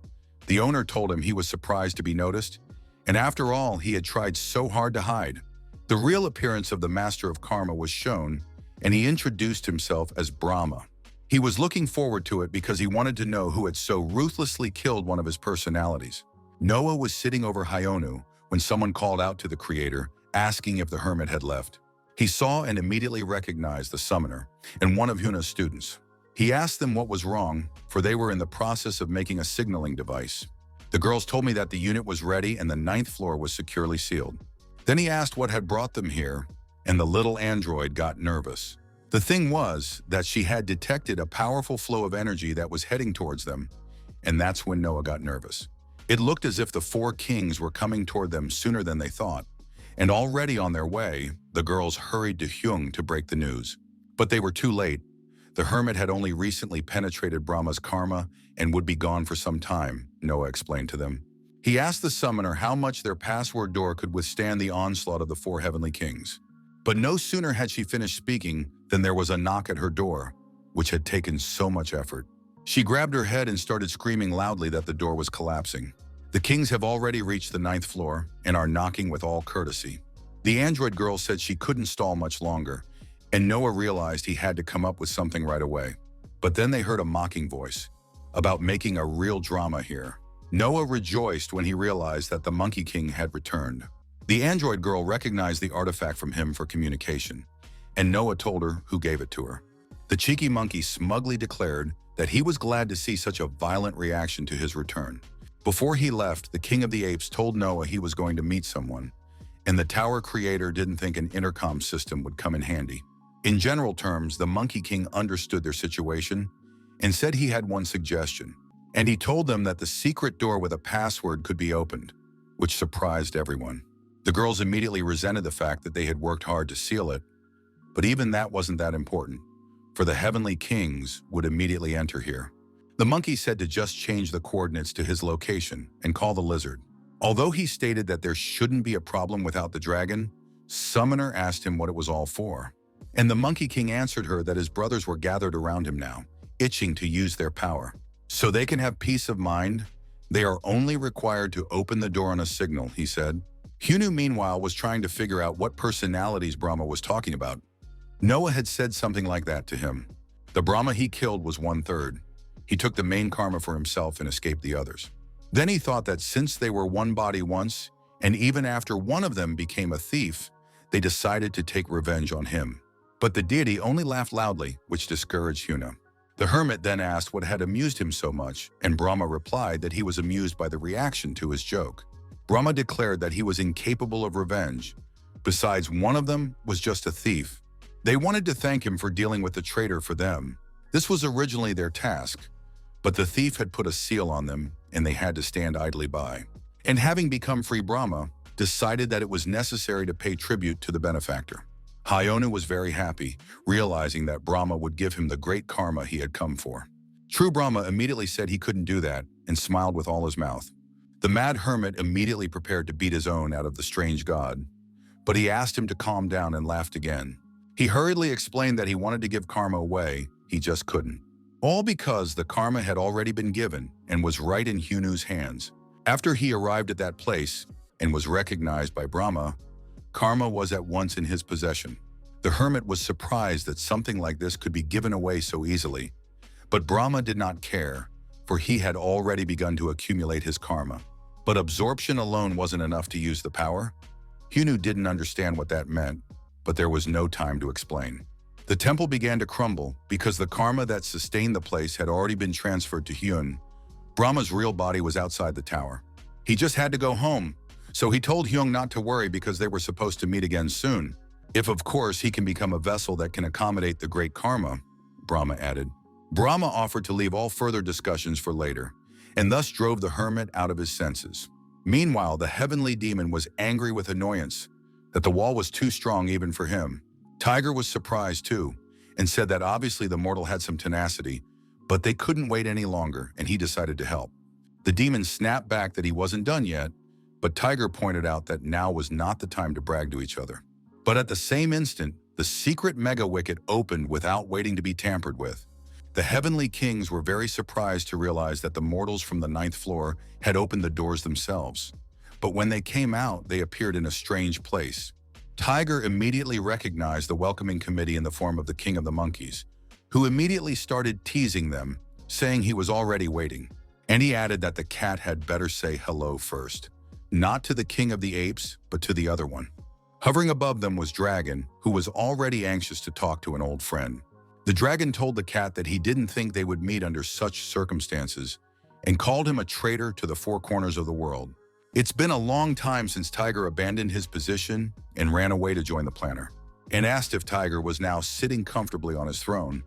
[SPEAKER 1] The owner told him he was surprised to be noticed, and after all, he had tried so hard to hide. The real appearance of the master of karma was shown, and he introduced himself as Brahma. He was looking forward to it because he wanted to know who had so ruthlessly killed one of his personalities. Noah was sitting over Hyunwoo when someone called out to the creator, asking if the hermit had left. He saw and immediately recognized the summoner and one of Hyunwoo's students. He asked them what was wrong, for they were in the process of making a signaling device. The girls told me that the unit was ready and the 9th floor was securely sealed. Then he asked what had brought them here, and the little android got nervous. The thing was that she had detected a powerful flow of energy that was heading towards them, and that's when Noah got nervous. It looked as if the 4 kings were coming toward them sooner than they thought, and already on their way, the girls hurried to Hyung to break the news. But they were too late. The hermit had only recently penetrated Brahma's karma and would be gone for some time, Noah explained to them. He asked the summoner how much their password door could withstand the onslaught of the 4 heavenly kings. But no sooner had she finished speaking than there was a knock at her door, which had taken so much effort. She grabbed her head and started screaming loudly that the door was collapsing. The kings have already reached the 9th floor and are knocking with all courtesy. The android girl said she couldn't stall much longer, and Noah realized he had to come up with something right away. But then they heard a mocking voice about making a real drama here. Noah rejoiced when he realized that the Monkey King had returned. The android girl recognized the artifact from him for communication, and Noah told her who gave it to her. The cheeky monkey smugly declared that he was glad to see such a violent reaction to his return. Before he left, the King of the Apes told Noah he was going to meet someone, and the tower creator didn't think an intercom system would come in handy. In general terms, the Monkey King understood their situation and said he had one suggestion, and he told them that the secret door with a password could be opened, which surprised everyone. The girls immediately resented the fact that they had worked hard to seal it, but even that wasn't that important, for the heavenly kings would immediately enter here. The monkey said to just change the coordinates to his location and call the lizard. Although he stated that there shouldn't be a problem without the dragon, Summoner asked him what it was all for. And the Monkey King answered her that his brothers were gathered around him now, itching to use their power. So they can have peace of mind, they are only required to open the door on a signal, he said. Hunu, meanwhile, was trying to figure out what personalities Brahma was talking about. Noah had said something like that to him. The Brahma he killed was 1/3. He took the main karma for himself and escaped the others. Then he thought that since they were one body once, and even after one of them became a thief, they decided to take revenge on him. But the deity only laughed loudly, which discouraged Huna. The hermit then asked what had amused him so much, and Brahma replied that he was amused by the reaction to his joke. Brahma declared that he was incapable of revenge. Besides, one of them was just a thief. They wanted to thank him for dealing with the traitor for them. This was originally their task, but the thief had put a seal on them, and they had to stand idly by. And having become free, Brahma decided that it was necessary to pay tribute to the benefactor. Hyonu was very happy, realizing that Brahma would give him the great karma he had come for. True Brahma immediately said he couldn't do that and smiled with all his mouth. The mad hermit immediately prepared to beat his own out of the strange god, but he asked him to calm down and laughed again. He hurriedly explained that he wanted to give karma away, he just couldn't. All because the karma had already been given and was right in Hunu's hands. After he arrived at that place and was recognized by Brahma, karma was at once in his possession. The hermit was surprised that something like this could be given away so easily, but Brahma did not care, for he had already begun to accumulate his karma. But absorption alone wasn't enough to use the power. Hunu didn't understand what that meant, but there was no time to explain. The temple began to crumble because the karma that sustained the place had already been transferred to Hyun. Brahma's real body was outside the tower. He just had to go home, so he told Hyung not to worry because they were supposed to meet again soon. If, of course, he can become a vessel that can accommodate the great karma, Brahma added. Brahma offered to leave all further discussions for later, and thus drove the hermit out of his senses. Meanwhile, the heavenly demon was angry with annoyance that the wall was too strong even for him. Tiger was surprised too, and said that obviously the mortal had some tenacity, but they couldn't wait any longer, and he decided to help. The demon snapped back that he wasn't done yet, but Tiger pointed out that now was not the time to brag to each other. But at the same instant, the secret mega wicket opened without waiting to be tampered with. The heavenly kings were very surprised to realize that the mortals from the 9th floor had opened the doors themselves. But when they came out, they appeared in a strange place. Tiger immediately recognized the welcoming committee in the form of the king of the monkeys, who immediately started teasing them, saying he was already waiting. And he added that the cat had better say hello first, not to the king of the apes, but to the other one. Hovering above them was Dragon, who was already anxious to talk to an old friend. The dragon told the cat that he didn't think they would meet under such circumstances and called him a traitor to the 4 corners of the world. It's been a long time since Tiger abandoned his position and ran away to join the planner, and asked if Tiger was now sitting comfortably on his throne,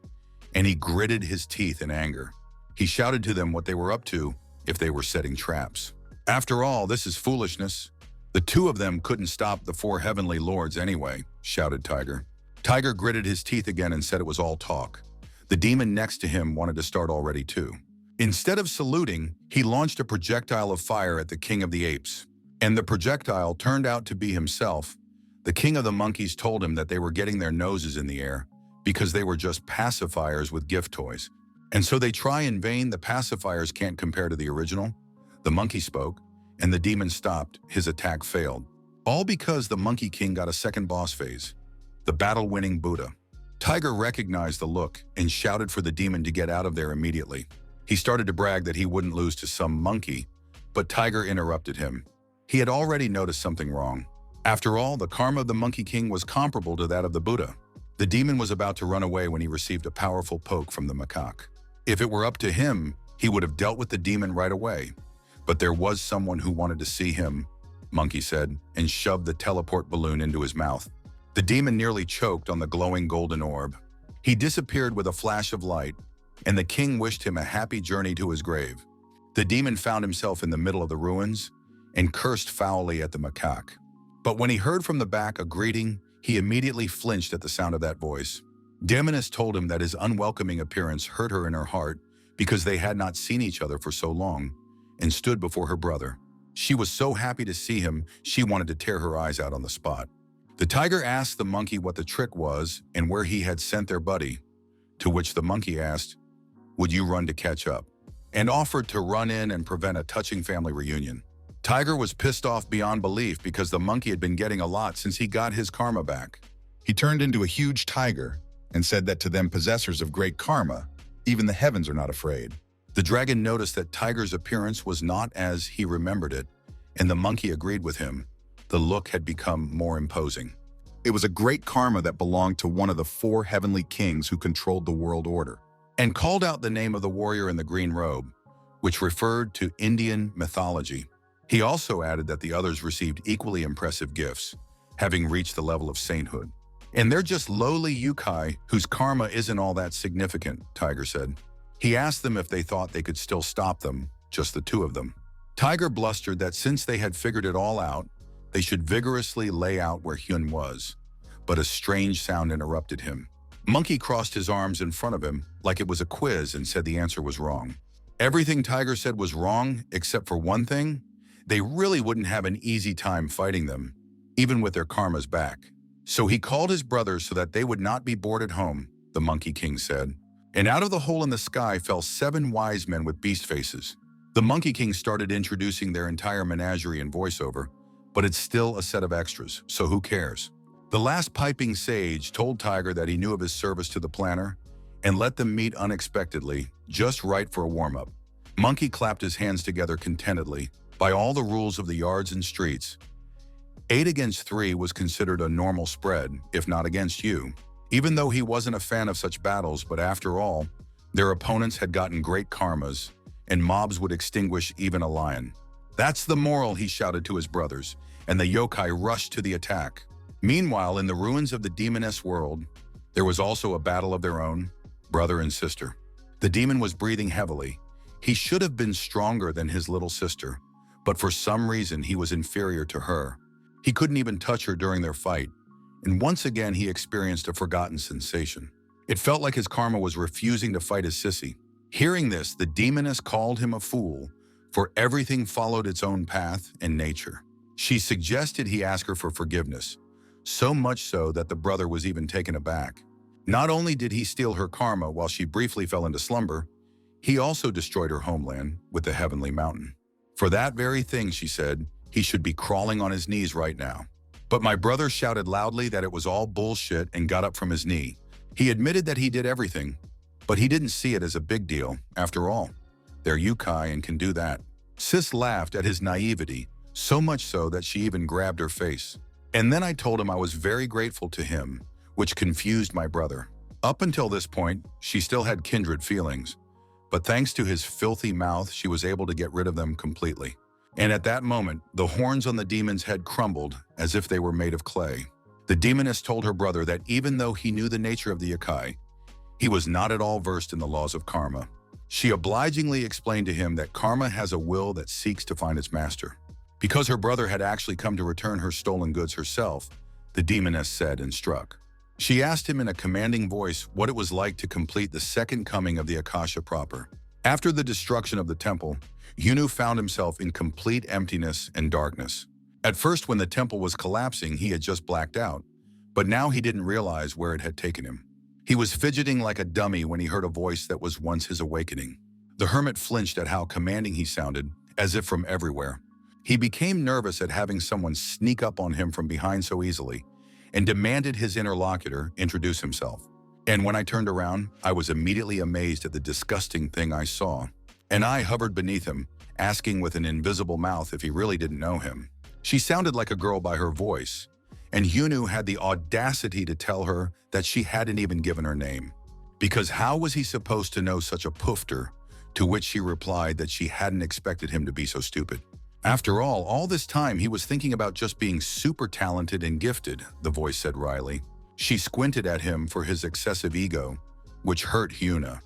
[SPEAKER 1] and he gritted his teeth in anger. He shouted to them what they were up to if they were setting traps. After all, this is foolishness. The 2 of them couldn't stop the 4 heavenly lords anyway, shouted Tiger. Tiger gritted his teeth again and said it was all talk. The demon next to him wanted to start already too. Instead of saluting, he launched a projectile of fire at the king of the apes. And the projectile turned out to be himself. The king of the monkeys told him that they were getting their noses in the air because they were just pacifiers with gift toys. And so they try in vain, the pacifiers can't compare to the original. The monkey spoke, and the demon stopped, his attack failed. All because the Monkey King got a second boss phase, the battle-winning Buddha. Tiger recognized the look and shouted for the demon to get out of there immediately. He started to brag that he wouldn't lose to some monkey, but Tiger interrupted him. He had already noticed something wrong. After all, the karma of the Monkey King was comparable to that of the Buddha. The demon was about to run away when he received a powerful poke from the macaque. If it were up to him, he would have dealt with the demon right away. But there was someone who wanted to see him, Monkey said, and shoved the teleport balloon into his mouth. The demon nearly choked on the glowing golden orb. He disappeared with a flash of light, and the king wished him a happy journey to his grave. The demon found himself in the middle of the ruins and cursed foully at the macaque. But when he heard from the back a greeting, he immediately flinched at the sound of that voice. Demoness told him that his unwelcoming appearance hurt her in her heart because they had not seen each other for so long, and stood before her brother. She was so happy to see him, she wanted to tear her eyes out on the spot. The tiger asked the monkey what the trick was and where he had sent their buddy, to which the monkey asked, "Would you run to catch up?" and offered to run in and prevent a touching family reunion. Tiger was pissed off beyond belief because the monkey had been getting a lot since he got his karma back.
[SPEAKER 2] He turned into a huge tiger and said that to them possessors of great karma, even the heavens are not afraid.
[SPEAKER 1] The dragon noticed that Tiger's appearance was not as he remembered it, and the monkey agreed with him. The look had become more imposing.
[SPEAKER 2] It was a great karma that belonged to one of the 4 heavenly kings who controlled the world order.
[SPEAKER 1] And called out the name of the warrior in the green robe, which referred to Indian mythology. He also added that the others received equally impressive gifts, having reached the level of sainthood. And they're just lowly yokai whose karma isn't all that significant, Tiger said. He asked them if they thought they could still stop them, just the 2 of them. Tiger blustered that since they had figured it all out, they should vigorously lay out where Hyun was. But a strange sound interrupted him. Monkey crossed his arms in front of him like it was a quiz and said the answer was wrong. Everything Tiger said was wrong except for one thing. They really wouldn't have an easy time fighting them, even with their karmas back. So he called his brothers so that they would not be bored at home, the Monkey King said. And out of the hole in the sky fell 7 wise men with beast faces. The Monkey King started introducing their entire menagerie in voiceover, but it's still a set of extras, so who cares? The last piping sage told Tiger that he knew of his service to the planner and let them meet unexpectedly, just right for a warm-up. Monkey clapped his hands together contentedly. By all the rules of the yards and streets, 8 against 3 was considered a normal spread, if not against you. Even though he wasn't a fan of such battles, but after all, their opponents had gotten great karmas, and mobs would extinguish even a lion. "That's the moral," he shouted to his brothers, and the yokai rushed to the attack. Meanwhile, in the ruins of the demoness world, there was also a battle of their own, brother and sister. The demon was breathing heavily. He should have been stronger than his little sister, but for some reason he was inferior to her. He couldn't even touch her during their fight, and once again he experienced a forgotten sensation. It felt like his karma was refusing to fight his sissy. Hearing this, the demoness called him a fool, for everything followed its own path and nature. She suggested he ask her for forgiveness, so much so that the brother was even taken aback. Not only did he steal her karma while she briefly fell into slumber, he also destroyed her homeland with the heavenly mountain. For that very thing, she said, he should be crawling on his knees right now. But my brother shouted loudly that it was all bullshit and got up from his knee. He admitted that he did everything, but he didn't see it as a big deal. After all, they're yokai and can do that. Sis laughed at his naivety, so much so that she even grabbed her face. And then I told him I was very grateful to him, which confused my brother. Up until this point, she still had kindred feelings, but thanks to his filthy mouth, she was able to get rid of them completely. And at that moment, the horns on the demon's head crumbled as if they were made of clay. The demoness told her brother that even though he knew the nature of the yokai, he was not at all versed in the laws of karma. She obligingly explained to him that karma has a will that seeks to find its master. Because her brother had actually come to return her stolen goods herself, the demoness said and struck. She asked him in a commanding voice what it was like to complete the second coming of the Akasha proper. After the destruction of the temple, Yunu found himself in complete emptiness and darkness. At first, when the temple was collapsing, he had just blacked out, but now he didn't realize where it had taken him. He was fidgeting like a dummy when he heard a voice that was once his awakening. The hermit flinched at how commanding he sounded, as if from everywhere. He became nervous at having someone sneak up on him from behind so easily, and demanded his interlocutor introduce himself. And when I turned around, I was immediately amazed at the disgusting thing I saw. An eye hovered beneath him, asking with an invisible mouth if he really didn't know him. She sounded like a girl by her voice, and Yunu had the audacity to tell her that she hadn't even given her name. Because how was he supposed to know such a poofter? To which she replied that she hadn't expected him to be so stupid. After all this time he was thinking about just being super talented and gifted, the voice said wryly. She squinted at him for his excessive ego, which hurt Hyuna,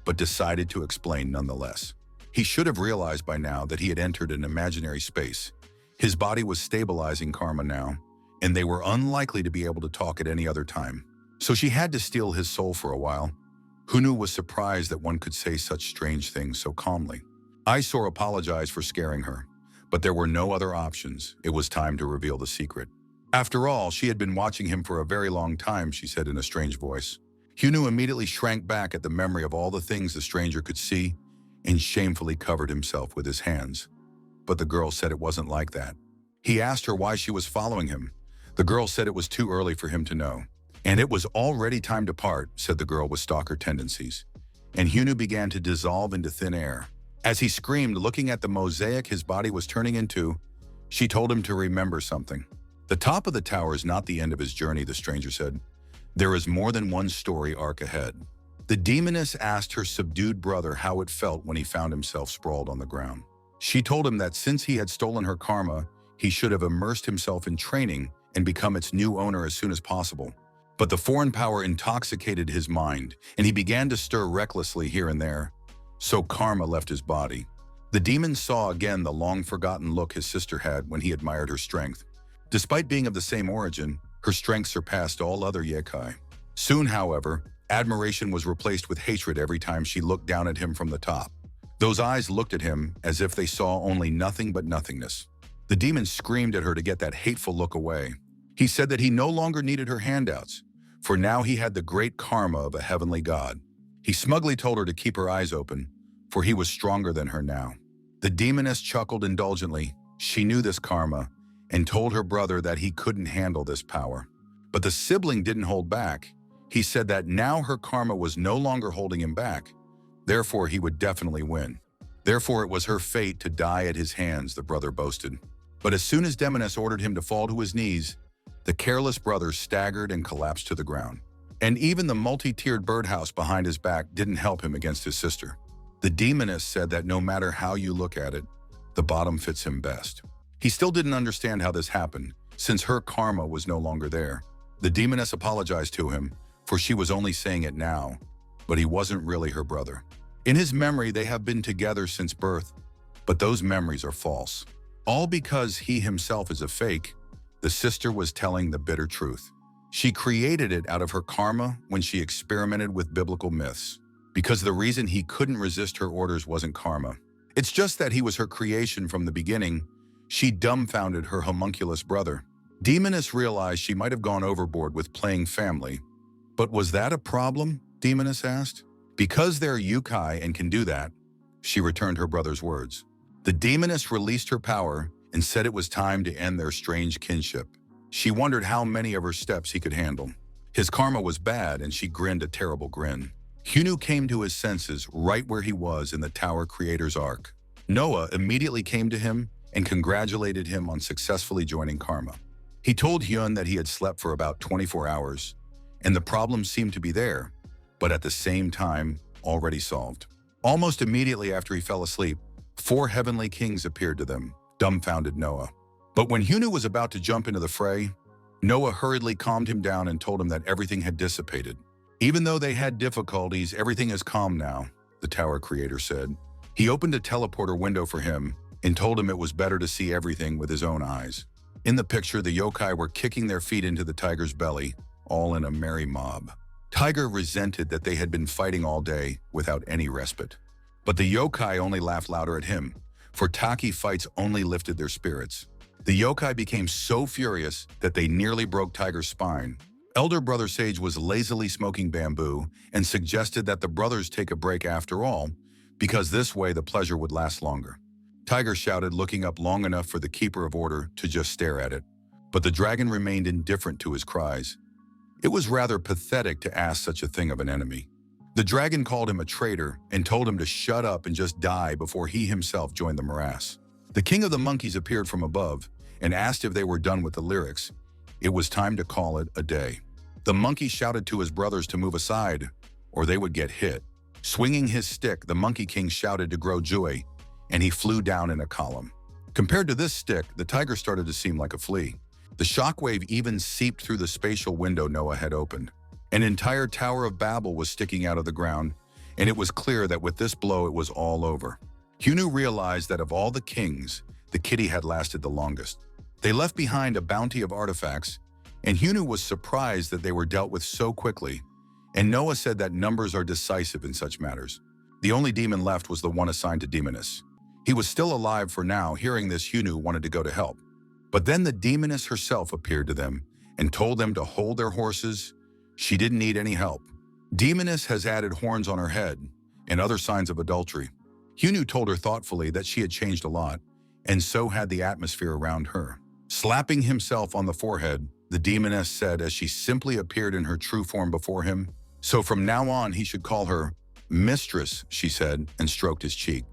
[SPEAKER 1] but decided to explain nonetheless. He should have realized by now that he had entered an imaginary space. His body was stabilizing karma now, and they were unlikely to be able to talk at any other time. So she had to steal his soul for a while. Hunu was surprised that one could say such strange things so calmly. Isor apologized for scaring her, but there were no other options. It was time to reveal the secret. After all, she had been watching him for a very long time, she said in a strange voice. Hunu immediately shrank back at the memory of all the things the stranger could see and shamefully covered himself with his hands. But the girl said it wasn't like that. He asked her why she was following him. The girl said it was too early for him to know. And it was already time to part, said the girl with stalker tendencies. And Hunu began to dissolve into thin air. As he screamed, looking at the mosaic his body was turning into, she told him to remember something. The top of the tower is not the end of his journey, the stranger said. There is more than one story arc ahead. The demoness asked her subdued brother how it felt when he found himself sprawled on the ground. She told him that since he had stolen her karma, he should have immersed himself in training and become its new owner as soon as possible. But the foreign power intoxicated his mind, and he began to stir recklessly here and there. So karma left his body. The demon saw again the long-forgotten look his sister had when he admired her strength. Despite being of the same origin, her strength surpassed all other yokai. Soon, however, admiration was replaced with hatred every time she looked down at him from the top. Those eyes looked at him as if they saw only nothing but nothingness. The demon screamed at her to get that hateful look away. He said that he no longer needed her handouts, for now he had the great karma of a heavenly god. He smugly told her to keep her eyes open, for he was stronger than her now. The demoness chuckled indulgently. She knew this karma, and told her brother that he couldn't handle this power. But the sibling didn't hold back. He said that now her karma was no longer holding him back. Therefore, he would definitely win. Therefore, it was her fate to die at his hands, the brother boasted. But as soon as Demoness ordered him to fall to his knees, the careless brother staggered and collapsed to the ground. And even the multi-tiered birdhouse behind his back didn't help him against his sister. The demoness said that no matter how you look at it, the bottom fits him best. He still didn't understand how this happened, since her karma was no longer there. The demoness apologized to him, for she was only saying it now, but he wasn't really her brother. In his memory, they have been together since birth, but those memories are false. All because he himself is a fake, the sister was telling the bitter truth. She created it out of her karma when she experimented with biblical myths, because the reason he couldn't resist her orders wasn't karma. It's just that he was her creation from the beginning. She dumbfounded her homunculus brother. Demoness realized she might have gone overboard with playing family. But was that a problem? Demoness asked. Because they're yokai and can do that, she returned her brother's words. The demoness released her power and said it was time to end their strange kinship. She wondered how many of her steps he could handle. His karma was bad, and she grinned a terrible grin. Hunu came to his senses right where he was in the Tower Creator's arc. Noah immediately came to him and congratulated him on successfully joining karma. He told Hyun that he had slept for about 24 hours, and the problem seemed to be there, but at the same time, already solved. Almost immediately after he fell asleep, 4 heavenly kings appeared to them, dumbfounded Noah. But when Hunu was about to jump into the fray, Noah hurriedly calmed him down and told him that everything had dissipated. Even though they had difficulties, everything is calm now, the Tower Creator said. He opened a teleporter window for him and told him it was better to see everything with his own eyes. In the picture, the yokai were kicking their feet into the tiger's belly, all in a merry mob. Tiger resented that they had been fighting all day without any respite. But the yokai only laughed louder at him, for Taki fights only lifted their spirits. The yokai became so furious that they nearly broke Tiger's spine. Elder Brother Sage was lazily smoking bamboo and suggested that the brothers take a break after all, because this way the pleasure would last longer. Tiger shouted, looking up long enough for the Keeper of Order to just stare at it. But the dragon remained indifferent to his cries. It was rather pathetic to ask such a thing of an enemy. The dragon called him a traitor and told him to shut up and just die before he himself joined the morass. The king of the monkeys appeared from above and asked if they were done with the lyrics. It was time to call it a day. The monkey shouted to his brothers to move aside, or they would get hit. Swinging his stick, the Monkey King shouted to grow joy, and he flew down in a column. Compared to this stick, the tiger started to seem like a flea. The shockwave even seeped through the spatial window Noah had opened. An entire Tower of Babel was sticking out of the ground, and it was clear that with this blow it was all over. Hunu realized that of all the kings, the kitty had lasted the longest. They left behind a bounty of artifacts, and Hyunu was surprised that they were dealt with so quickly, and Noah said that numbers are decisive in such matters. The only demon left was the one assigned to Demoness. He was still alive for now. Hearing this, Hyunu wanted to go to help. But then the Demoness herself appeared to them and told them to hold their horses. She didn't need any help. Demoness has added horns on her head and other signs of adultery. Hyunu told her thoughtfully that she had changed a lot, and so had the atmosphere around her. Slapping himself on the forehead, the Demoness said as she simply appeared in her true form before him. So from now on, he should call her Mistress, she said, and stroked his cheek.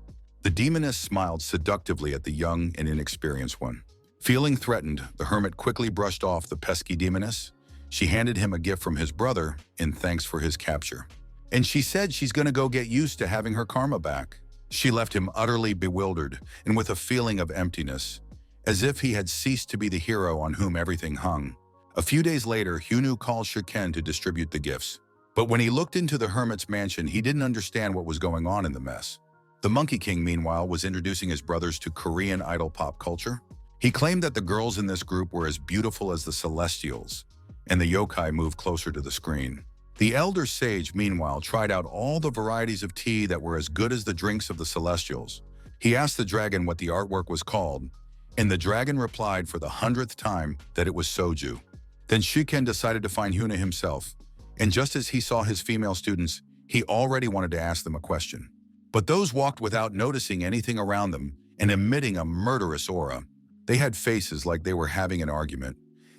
[SPEAKER 1] The Demoness smiled seductively at the young and inexperienced one. Feeling threatened, the hermit quickly brushed off the pesky Demoness. She handed him a gift from his brother in thanks for his capture. And she said she's going to go get used to having her karma back. She left him utterly bewildered and with a feeling of emptiness, as if he had ceased to be the hero on whom everything hung. A few days later, Hyunu called Shirken to distribute the gifts. But when he looked into the hermit's mansion, he didn't understand what was going on in the mess. The Monkey King, meanwhile, was introducing his brothers to Korean idol pop culture. He claimed that the girls in this group were as beautiful as the Celestials, and the yokai moved closer to the screen. The elder sage, meanwhile, tried out all the varieties of tea that were as good as the drinks of the Celestials. He asked the dragon what the artwork was called, and the dragon replied for the 100th time that it was soju. Then Shirken decided to find Hyuna himself, and just as he saw his female students, he already wanted to ask them a question. But those walked without noticing anything around them and emitting a murderous aura. They had faces like they were having an argument,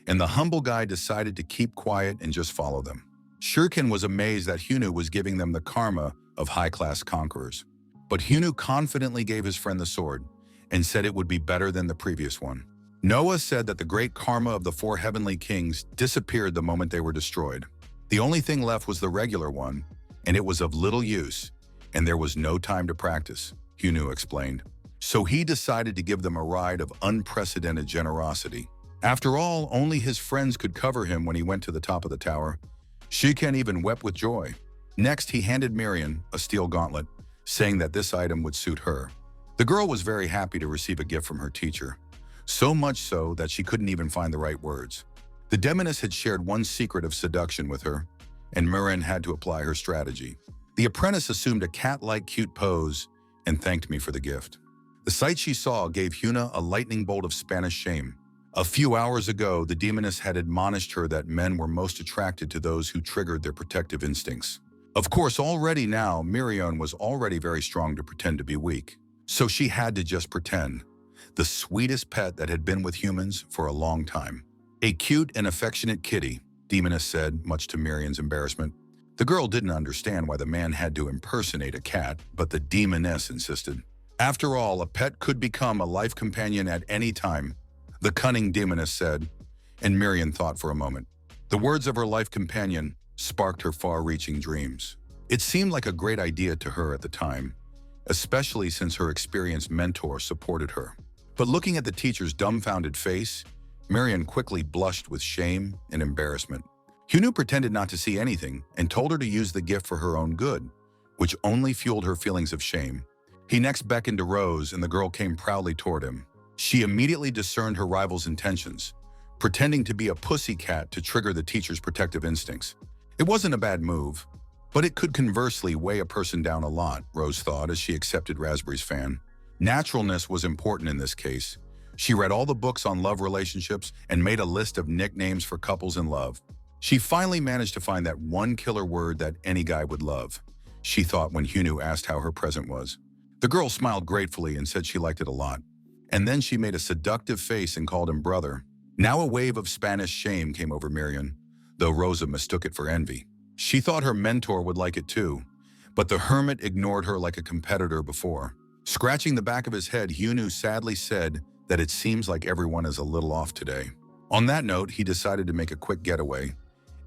[SPEAKER 1] and the humble guy decided to keep quiet and just follow them. Shirken was amazed that Hyunu was giving them the karma of high-class conquerors. But Hyunu confidently gave his friend the sword and said it would be better than the previous one. Noah said that the great karma of the 4 heavenly kings disappeared the moment they were destroyed. The only thing left was the regular one, and it was of little use, and there was no time to practice, Hyunu explained. So he decided to give them a ride of unprecedented generosity. After all, only his friends could cover him when he went to the top of the tower. Shirken even wept with joy. Next, he handed Miriam a steel gauntlet, saying that this item would suit her. The girl was very happy to receive a gift from her teacher, so much so that she couldn't even find the right words. The Demoness had shared one secret of seduction with her, and Miriam had to apply her strategy. The apprentice assumed a cat-like cute pose and thanked me for the gift. The sight she saw gave Hyuna a lightning bolt of Spanish shame. A few hours ago, the Demoness had admonished her that men were most attracted to those who triggered their protective instincts. Of course, already now, Miriam was already very strong to pretend to be weak. So she had to just pretend. The sweetest pet that had been with humans for a long time. A cute and affectionate kitty, Demoness said, much to Miriam's embarrassment. The girl didn't understand why the man had to impersonate a cat, but the Demoness insisted. After all, a pet could become a life companion at any time, the cunning Demoness said, and Miriam thought for a moment. The words of her life companion sparked her far-reaching dreams. It seemed like a great idea to her at the time, especially since her experienced mentor supported her. But looking at the teacher's dumbfounded face, Miriam quickly blushed with shame and embarrassment. Hyunu pretended not to see anything and told her to use the gift for her own good, which only fueled her feelings of shame. He next beckoned to Rose, and the girl came proudly toward him. She immediately discerned her rival's intentions, pretending to be a pussycat to trigger the teacher's protective instincts. It wasn't a bad move, but it could conversely weigh a person down a lot, Rose thought as she accepted Raspberry's fan. Naturalness was important in this case. She read all the books on love relationships and made a list of nicknames for couples in love. She finally managed to find that one killer word that any guy would love, she thought when Hyunu asked how her present was. The girl smiled gratefully and said she liked it a lot. And then she made a seductive face and called him brother. Now a wave of Spanish shame came over Miriam, though Rosa mistook it for envy. She thought her mentor would like it too, but the hermit ignored her like a competitor before. Scratching the back of his head, Hyunu sadly said that it seems like everyone is a little off today. On that note, he decided to make a quick getaway,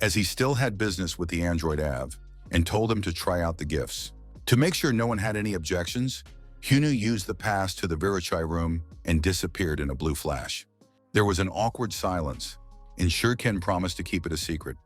[SPEAKER 1] as he still had business with the android Av, and told him to try out the gifts. To make sure no one had any objections, Hyunu used the pass to the Viruchai room and disappeared in a blue flash. There was an awkward silence, and Shirken promised to keep it a secret.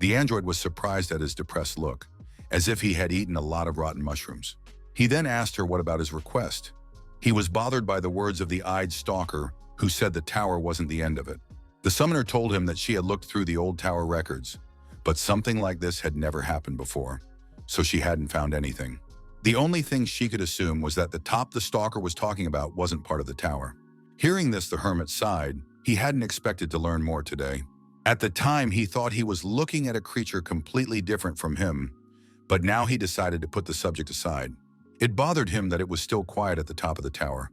[SPEAKER 1] The android was surprised at his depressed look, as if he had eaten a lot of rotten mushrooms. He then asked her what about his request. He was bothered by the words of the eyed stalker, who said the tower wasn't the end of it. The summoner told him that she had looked through the old tower records, but something like this had never happened before, so she hadn't found anything. The only thing she could assume was that the top the stalker was talking about wasn't part of the tower. Hearing this, the hermit sighed. He hadn't expected to learn more today. At the time, he thought he was looking at a creature completely different from him, but now he decided to put the subject aside. It bothered him that it was still quiet at the top of the tower,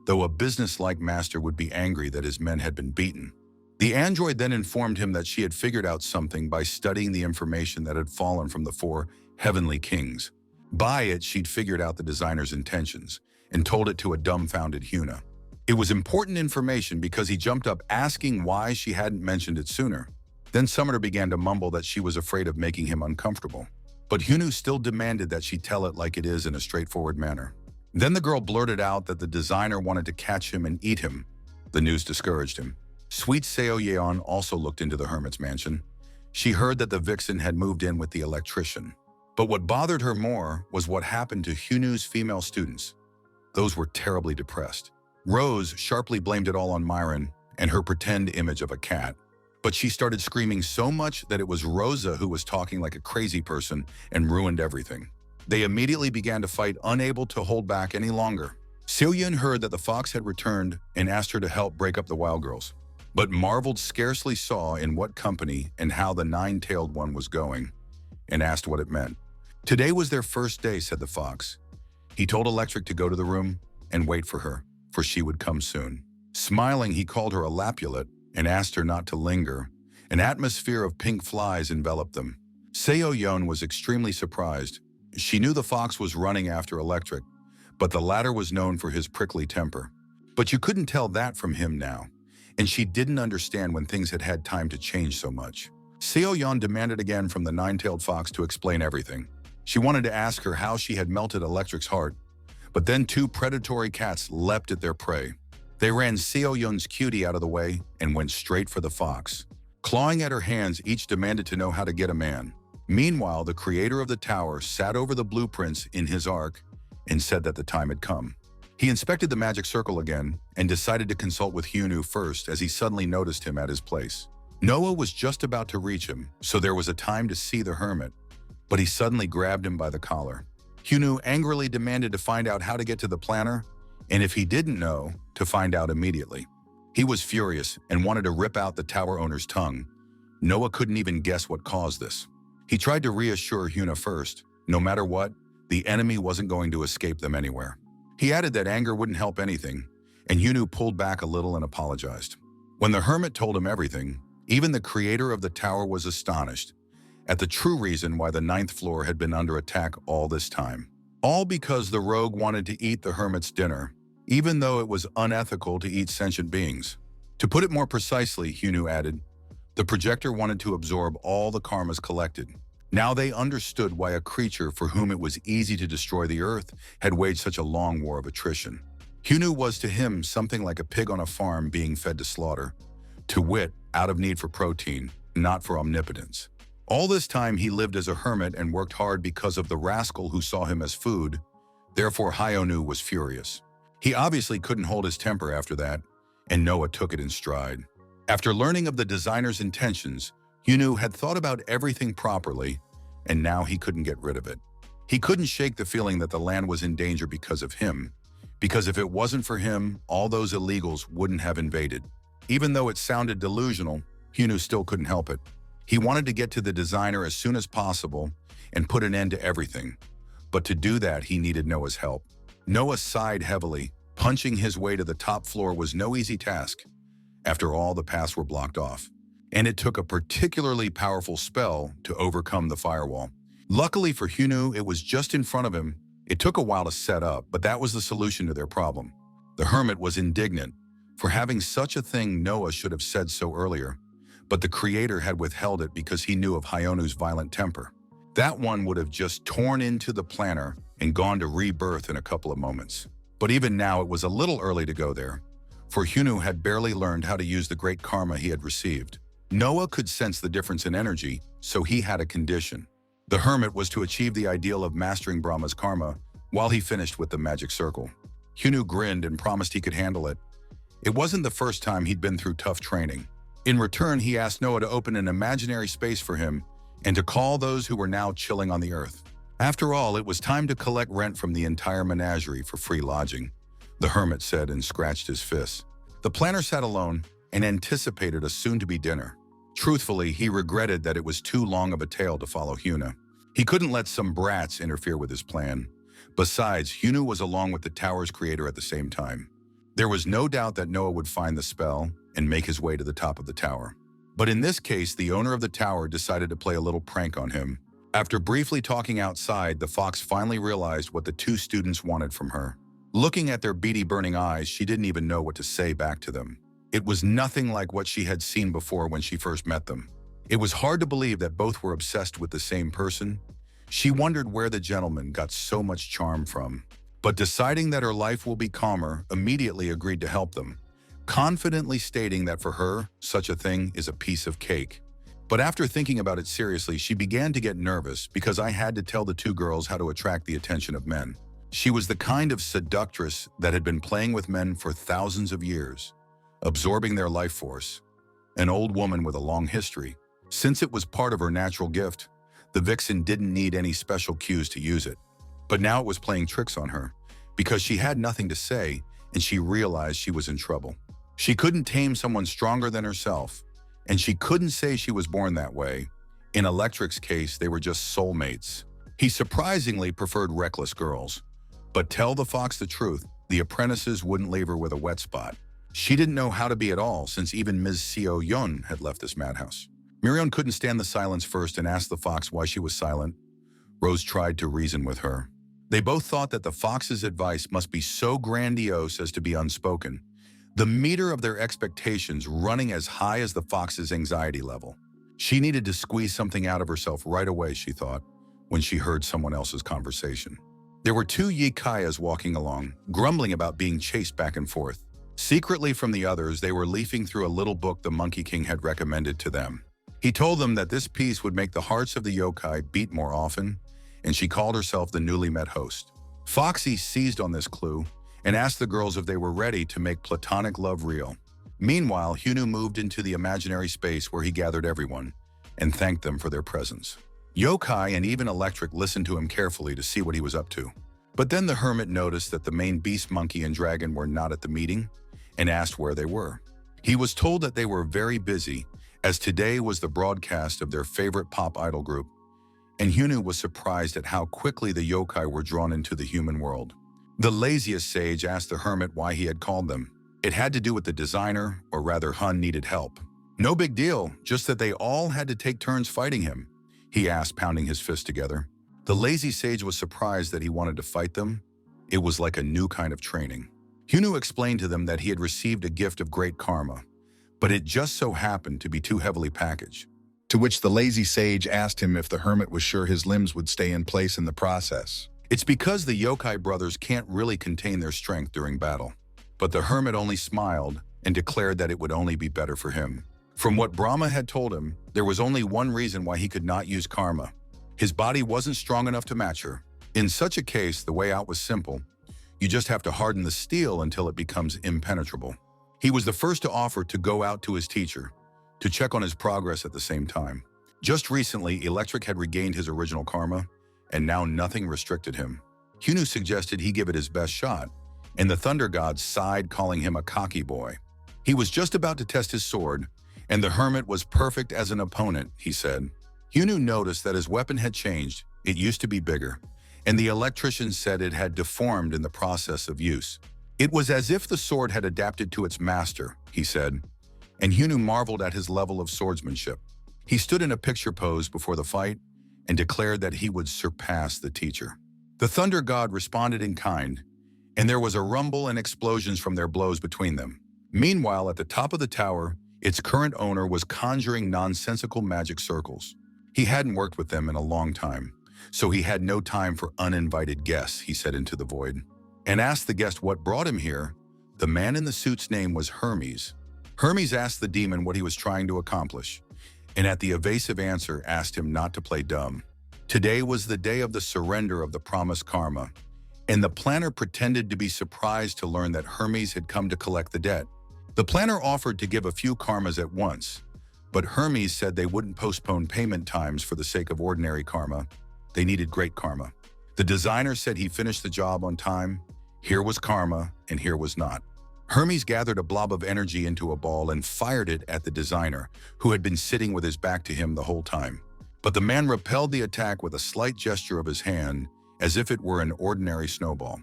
[SPEAKER 1] though a business-like master would be angry that his men had been beaten. The android then informed him that she had figured out something by studying the information that had fallen from the 4 heavenly kings. By it, she'd figured out the designer's intentions and told it to a dumbfounded Huna. It was important information because he jumped up asking why she hadn't mentioned it sooner. Then Summoner began to mumble that she was afraid of making him uncomfortable. But Hunu still demanded that she tell it like it is in a straightforward manner. Then the girl blurted out that the designer wanted to catch him and eat him. The news discouraged him. Sweet Seo Yeon also looked into the hermit's mansion. She heard that the vixen had moved in with the electrician. But what bothered her more was what happened to Hunu's female students. Those were terribly depressed. Rose sharply blamed it all on Myron and her pretend image of a cat. But she started screaming so much that it was Rosa who was talking like a crazy person and ruined everything. They immediately began to fight, unable to hold back any longer. Seo-yun heard that the fox had returned and asked her to help break up the wild girls, but marveled scarcely saw in what company and how the 9-tailed one was going, and asked what it meant. Today was their first day, said the fox. He told Electric to go to the room and wait for her, for she would come soon. Smiling, he called her a Lapulet and asked her not to linger. An atmosphere of pink flies enveloped them. Seo-yeon was extremely surprised. She knew the fox was running after Electric, but the latter was known for his prickly temper. But you couldn't tell that from him now, and she didn't understand when things had had time to change so much. Seo-yeon demanded again from the 9-tailed fox to explain everything. She wanted to ask her how she had melted Electric's heart, but then 2 predatory cats leapt at their prey. They ran Seo-yeon's cutie out of the way and went straight for the fox. Clawing at her hands, each demanded to know how to get a man. Meanwhile, the creator of the tower sat over the blueprints in his ark and said that the time had come. He inspected the magic circle again and decided to consult with Hunu first as he suddenly noticed him at his place. Noah was just about to reach him, so there was a time to see the hermit, but he suddenly grabbed him by the collar. Hunu angrily demanded to find out how to get to the planner, and if he didn't know, to find out immediately. He was furious and wanted to rip out the tower owner's tongue. Noah couldn't even guess what caused this. He tried to reassure Huna first. No matter what, the enemy wasn't going to escape them anywhere. He added that anger wouldn't help anything, and Hunu pulled back a little and apologized. When the hermit told him everything, even the creator of the tower was astonished at the true reason why the 9th floor had been under attack all this time. All because the rogue wanted to eat the hermit's dinner, even though it was unethical to eat sentient beings. To put it more precisely, Hunu added, the projector wanted to absorb all the karmas collected. Now they understood why a creature for whom it was easy to destroy the earth had waged such a long war of attrition. Hunu was to him something like a pig on a farm being fed to slaughter, to wit, out of need for protein, not for omnipotence. All this time he lived as a hermit and worked hard because of the rascal who saw him as food. Therefore Hyonu was furious. He obviously couldn't hold his temper after that, and Noah took it in stride. After learning of the designer's intentions, Hunu had thought about everything properly, and now he couldn't get rid of it. He couldn't shake the feeling that the land was in danger because of him, because if it wasn't for him, all those illegals wouldn't have invaded. Even though it sounded delusional, Hunu still couldn't help it. He wanted to get to the designer as soon as possible and put an end to everything. But to do that, he needed Noah's help. Noah sighed heavily. Punching his way to the top floor was no easy task. After all, the paths were blocked off, and it took a particularly powerful spell to overcome the firewall. Luckily for Hunu, it was just in front of him. It took a while to set up, but that was the solution to their problem. The hermit was indignant. For having such a thing, Noah should have said so earlier, but the creator had withheld it because he knew of Hyonu's violent temper. That one would have just torn into the planner and gone to rebirth in a couple of moments. But even now, it was a little early to go there, for Hunu had barely learned how to use the great karma he had received. Noah could sense the difference in energy, so he had a condition. The hermit was to achieve the ideal of mastering Brahma's karma while he finished with the magic circle. Hunu grinned and promised he could handle it. It wasn't the first time he'd been through tough training. In return, he asked Noah to open an imaginary space for him and to call those who were now chilling on the earth. After all, it was time to collect rent from the entire menagerie for free lodging, the hermit said and scratched his fists. The planner sat alone and anticipated a soon-to-be dinner. Truthfully, he regretted that it was too long of a tale to follow Hyuna. He couldn't let some brats interfere with his plan. Besides, Hyuna was along with the tower's creator at the same time. There was no doubt that Noah would find the spell and make his way to the top of the tower. But in this case, the owner of the tower decided to play a little prank on him. After briefly talking outside, the fox finally realized what the two students wanted from her. Looking at their beady burning eyes, she didn't even know what to say back to them. It was nothing like what she had seen before when she first met them. It was hard to believe that both were obsessed with the same person. She wondered where the gentleman got so much charm from. But deciding that her life will be calmer, immediately agreed to help them, confidently stating that for her, such a thing is a piece of cake. But after thinking about it seriously, she began to get nervous because I had to tell the two girls how to attract the attention of men. She was the kind of seductress that had been playing with men for thousands of years, absorbing their life force. An old woman with a long history. Since it was part of her natural gift, the vixen didn't need any special cues to use it. But now it was playing tricks on her, because she had nothing to say and she realized she was in trouble. She couldn't tame someone stronger than herself, and she couldn't say she was born that way. In Electric's case, they were just soulmates. He surprisingly preferred reckless girls. But tell the fox the truth, the apprentices wouldn't leave her with a wet spot. She didn't know how to be at all since even Ms. Seo Yun had left this madhouse. Miriam couldn't stand the silence first and asked the fox why she was silent. Rose tried to reason with her. They both thought that the fox's advice must be so grandiose as to be unspoken, the meter of their expectations running as high as the fox's anxiety level. She needed to squeeze something out of herself right away, she thought, when she heard someone else's conversation. There were two Yikayas walking along, grumbling about being chased back and forth. Secretly from the others, they were leafing through a little book the Monkey King had recommended to them. He told them that this piece would make the hearts of the yokai beat more often, and she called herself the newly met host. Foxy seized on this clue and asked the girls if they were ready to make platonic love real. Meanwhile, Hyunu moved into the imaginary space where he gathered everyone and thanked them for their presence. Yokai and even Electric listened to him carefully to see what he was up to. But then the hermit noticed that the main beast monkey and dragon were not at the meeting and asked where they were. He was told that they were very busy, as today was the broadcast of their favorite pop idol group, and Hyunu was surprised at how quickly the yokai were drawn into the human world. The laziest sage asked the hermit why he had called them. It had to do with the designer, or rather Hun needed help. No big deal, just that they all had to take turns fighting him, he asked, pounding his fist together. The lazy sage was surprised that he wanted to fight them. It was like a new kind of training. Hyunu explained to them that he had received a gift of great karma, but it just so happened to be too heavily packaged.
[SPEAKER 2] To which the lazy sage asked him if the hermit was sure his limbs would stay in place in the process.
[SPEAKER 1] It's because the yokai brothers can't really contain their strength during battle. But the hermit only smiled and declared that it would only be better for him. From what Brahma had told him, there was only one reason why he could not use karma. His body wasn't strong enough to match her. In such a case, the way out was simple. You just have to harden the steel until it becomes impenetrable. He was the first to offer to go out to his teacher, to check on his progress at the same time. Just recently, Electric had regained his original karma, and now nothing restricted him. Hyunu suggested he give it his best shot, and the Thunder God sighed, calling him a cocky boy. He was just about to test his sword, and the hermit was perfect as an opponent, he said. Hyunu noticed that his weapon had changed. It used to be bigger, and the electrician said it had deformed in the process of use. It was as if the sword had adapted to its master, he said, and Hyunu marveled at his level of swordsmanship. He stood in a picture pose before the fight and declared that he would surpass the teacher. The Thunder God responded in kind, and there was a rumble and explosions from their blows between them. Meanwhile, at the top of the tower, its current owner was conjuring nonsensical magic circles. He hadn't worked with them in a long time, so he had no time for uninvited guests, he said into the void, and asked the guest what brought him here. The man in the suit's name was Hermes. Hermes asked the demon what he was trying to accomplish, and at the evasive answer asked him not to play dumb. Today was the day of the surrender of the promised karma, and the planner pretended to be surprised to learn that Hermes had come to collect the debt. The planner offered to give a few karmas at once, but Hermes said they wouldn't postpone payment times for the sake of ordinary karma. They needed great karma. The designer said he finished the job on time. Here was karma, and here was not. Hermes gathered a blob of energy into a ball and fired it at the designer, who had been sitting with his back to him the whole time. But the man repelled the attack with a slight gesture of his hand, as if it were an ordinary snowball.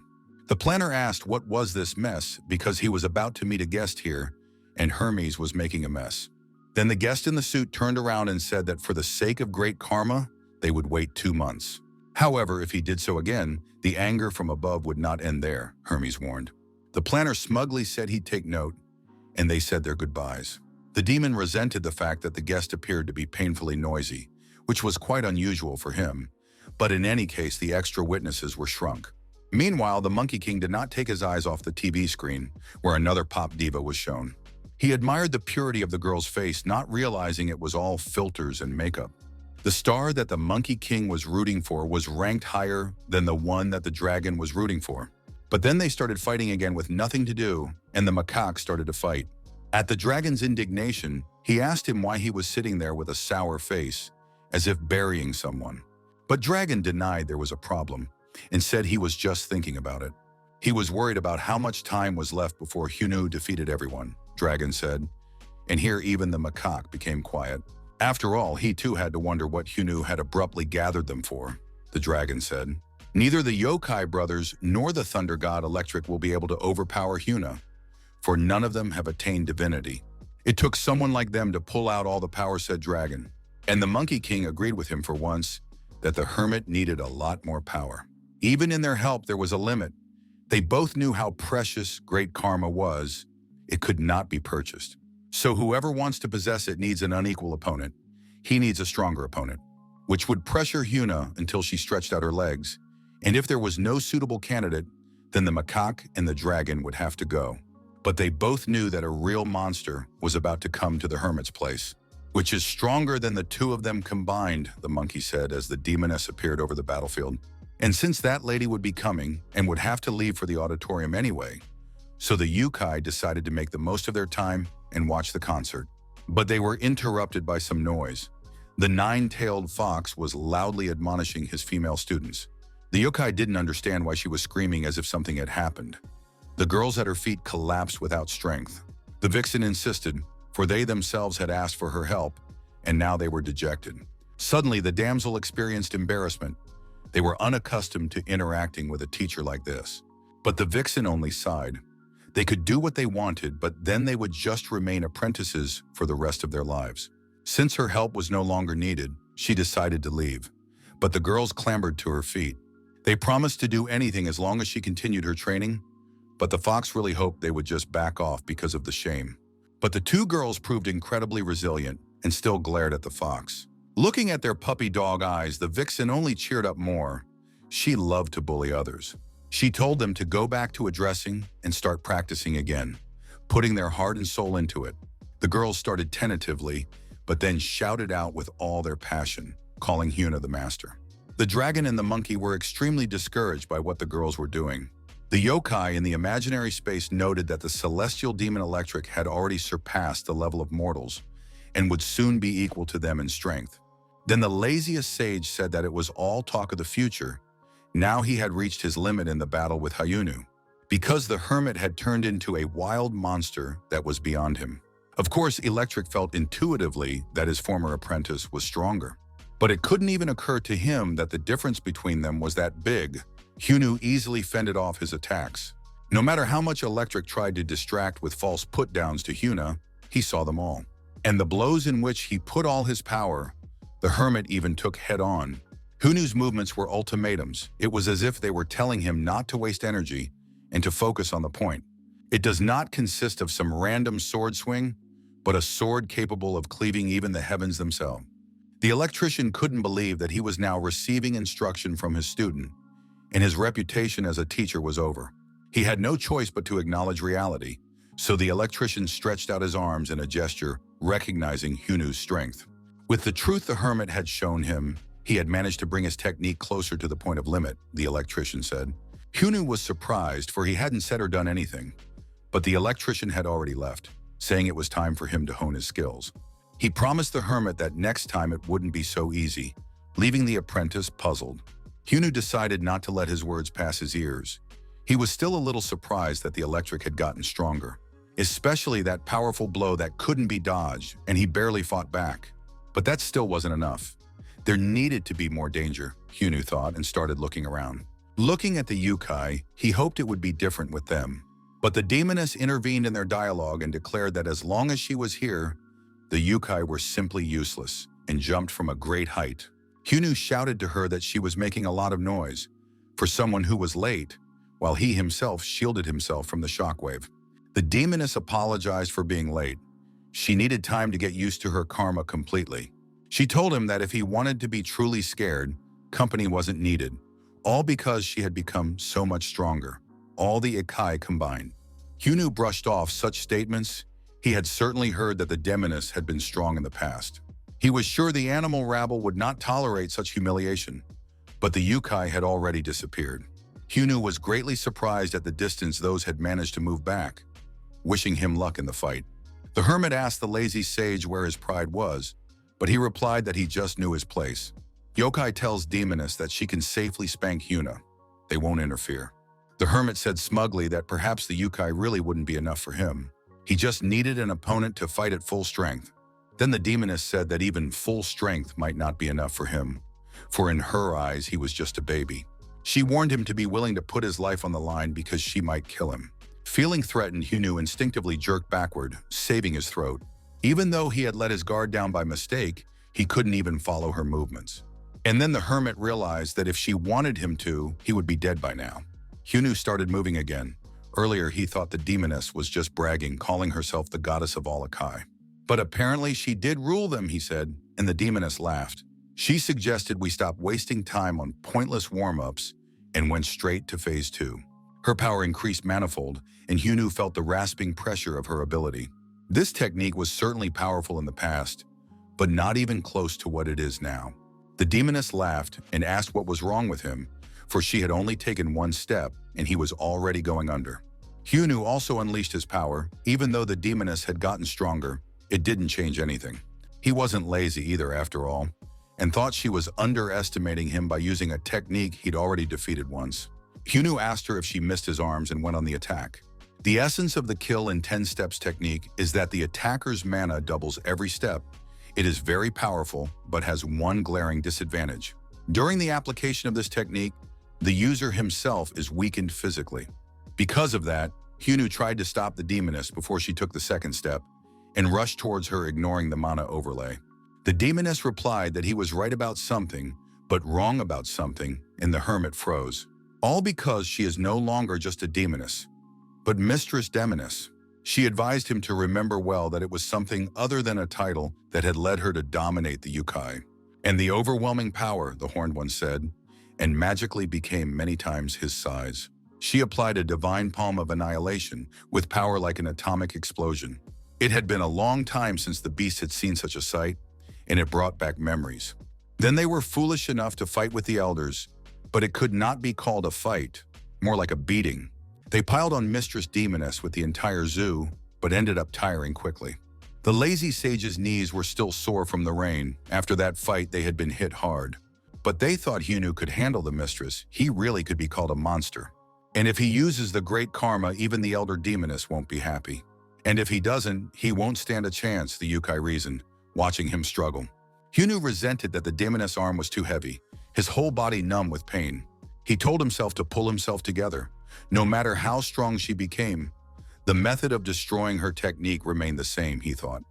[SPEAKER 1] The planner asked what was this mess because he was about to meet a guest here, and Hermes was making a mess. Then the guest in the suit turned around and said that for the sake of great karma, they would wait 2 months. However, if he did so again, the anger from above would not end there, Hermes warned. The planner smugly said he'd take note, and they said their goodbyes. The demon resented the fact that the guest appeared to be painfully noisy, which was quite unusual for him, but in any case, the extra witnesses were shrunk. Meanwhile, the Monkey King did not take his eyes off the TV screen, where another pop diva was shown. He admired the purity of the girl's face, not realizing it was all filters and makeup. The star that the Monkey King was rooting for was ranked higher than the one that the dragon was rooting for. But then they started fighting again with nothing to do, and the macaque started to fight. At the dragon's indignation, he asked him why he was sitting there with a sour face, as if burying someone. But Dragon denied there was a problem, and said he was just thinking about it. He was worried about how much time was left before Hunu defeated everyone, Dragon said. And here even the macaque became quiet. After all, he too had to wonder what Hunu had abruptly gathered them for, the dragon said. Neither the Yokai brothers nor the thunder god Electric will be able to overpower Huna, for none of them have attained divinity. It took someone like them to pull out all the power, said Dragon. And the Monkey King agreed with him for once that the hermit needed a lot more power. Even in their help, there was a limit. They both knew how precious great karma was. It could not be purchased. So whoever wants to possess it needs an unequal opponent. He needs a stronger opponent, which would pressure Huna until she stretched out her legs. And if there was no suitable candidate, then the macaque and the dragon would have to go. But they both knew that a real monster was about to come to the hermit's place, which is stronger than the two of them combined, the monkey said as the demoness appeared over the battlefield. And since that lady would be coming and would have to leave for the auditorium anyway, so the Yukai decided to make the most of their time and watch the concert. But they were interrupted by some noise. The nine-tailed fox was loudly admonishing his female students. The yokai didn't understand why she was screaming as if something had happened. The girls at her feet collapsed without strength. The vixen insisted, for they themselves had asked for her help, and now they were dejected. Suddenly, the damsel experienced embarrassment. They were unaccustomed to interacting with a teacher like this. But the vixen only sighed. They could do what they wanted, but then they would just remain apprentices for the rest of their lives. Since her help was no longer needed, she decided to leave. But the girls clambered to her feet. They promised to do anything as long as she continued her training, but the fox really hoped they would just back off because of the shame. But the two girls proved incredibly resilient and still glared at the fox. Looking at their puppy dog eyes, the vixen only cheered up more. She loved to bully others. She told them to go back to addressing and start practicing again, putting their heart and soul into it. The girls started tentatively, but then shouted out with all their passion, calling Huna the master. The dragon and the monkey were extremely discouraged by what the girls were doing. The yokai in the imaginary space noted that the celestial demon Electric had already surpassed the level of mortals and would soon be equal to them in strength. Then the laziest sage said that it was all talk of the future. Now he had reached his limit in the battle with Hayunu, because the hermit had turned into a wild monster that was beyond him. Of course, Electric felt intuitively that his former apprentice was stronger. But it couldn't even occur to him that the difference between them was that big. Hunu easily fended off his attacks. No matter how much Electric tried to distract with false put-downs to Huna, he saw them all. And the blows in which he put all his power, the hermit even took head-on. Hunu's movements were ultimatums. It was as if they were telling him not to waste energy and to focus on the point. It does not consist of some random sword swing, but a sword capable of cleaving even the heavens themselves. The electrician couldn't believe that he was now receiving instruction from his student, and his reputation as a teacher was over. He had no choice but to acknowledge reality, so the electrician stretched out his arms in a gesture, recognizing Hunu's strength. With the truth the hermit had shown him, he had managed to bring his technique closer to the point of limit, the electrician said. Hunu was surprised, for he hadn't said or done anything, but the electrician had already left. saying it was time for him to hone his skills. He promised the hermit that next time it wouldn't be so easy, leaving the apprentice puzzled. Hyunwoo decided not to let his words pass his ears. He was still a little surprised that the electric had gotten stronger, especially that powerful blow that couldn't be dodged, and he barely fought back. But that still wasn't enough. There needed to be more danger, Hyunwoo thought, and started looking around. Looking at the yokai, he hoped it would be different with them. But the demoness intervened in their dialogue and declared that as long as she was here, the yokai were simply useless and jumped from a great height. Hyunwoo shouted to her that she was making a lot of noise for someone who was late, while he himself shielded himself from the shockwave. The demoness apologized for being late. She needed time to get used to her karma completely. She told him that if he wanted to be truly scared, company wasn't needed, all because she had become so much stronger, all the ikai combined. Hyunwoo brushed off such statements. He had certainly heard that the demoness had been strong in the past. He was sure the animal rabble would not tolerate such humiliation, but the yokai had already disappeared. Hyunwoo was greatly surprised at the distance those had managed to move back, wishing him luck in the fight. The hermit asked the lazy sage where his pride was, but he replied that he just knew his place. Yokai tells demoness that she can safely spank Hyunwoo. They won't interfere. The hermit said smugly that perhaps the yokai really wouldn't be enough for him. He just needed an opponent to fight at full strength. Then the demoness said that even full strength might not be enough for him, for in her eyes he was just a baby. She warned him to be willing to put his life on the line because she might kill him. Feeling threatened, Hyunwoo instinctively jerked backward, saving his throat. Even though he had let his guard down by mistake, he couldn't even follow her movements. And then the hermit realized that if she wanted him to, he would be dead by now. Hyunwoo started moving again. Earlier, he thought the demoness was just bragging, calling herself the goddess of all ikai. But apparently she did rule them, he said, and the demoness laughed. She suggested we stop wasting time on pointless warm-ups and went straight to phase 2. Her power increased manifold, and Hyunwoo felt the rasping pressure of her ability. This technique was certainly powerful in the past, but not even close to what it is now. The demoness laughed and asked what was wrong with him, for she had only taken one step and he was already going under. Hyunwoo also unleashed his power. Even though the demoness had gotten stronger, it didn't change anything. He wasn't lazy either, after all, and thought she was underestimating him by using a technique he'd already defeated once. Hyunwoo asked her if she missed his arms and went on the attack. The essence of the kill in 10 steps technique is that the attacker's mana doubles every step. It is very powerful, but has one glaring disadvantage. During the application of this technique, the user himself is weakened physically. Because of that, Hyunwoo tried to stop the demoness before she took the second step and rushed towards her, ignoring the mana overlay. The demoness replied that he was right about something, but wrong about something, and the hermit froze. All because she is no longer just a demoness, but Mistress Demoness. She advised him to remember well that it was something other than a title that had led her to dominate the yokai. And the overwhelming power, the Horned One said, and magically became many times his size. She applied a divine palm of annihilation with power like an atomic explosion. It had been a long time since the beast had seen such a sight, and it brought back memories. Then they were foolish enough to fight with the elders, but it could not be called a fight, more like a beating. They piled on Mistress Demoness with the entire zoo, but ended up tiring quickly. The lazy sage's knees were still sore from the rain. After that fight, they had been hit hard. But they thought Hyunwoo could handle the mistress. He really could be called a monster. And if he uses the great karma, even the elder demoness won't be happy. And if he doesn't, he won't stand a chance, the yokai reasoned, watching him struggle. Hyunwoo resented that the demoness arm was too heavy, his whole body numb with pain. He told himself to pull himself together. No matter how strong she became, the method of destroying her technique remained the same, he thought.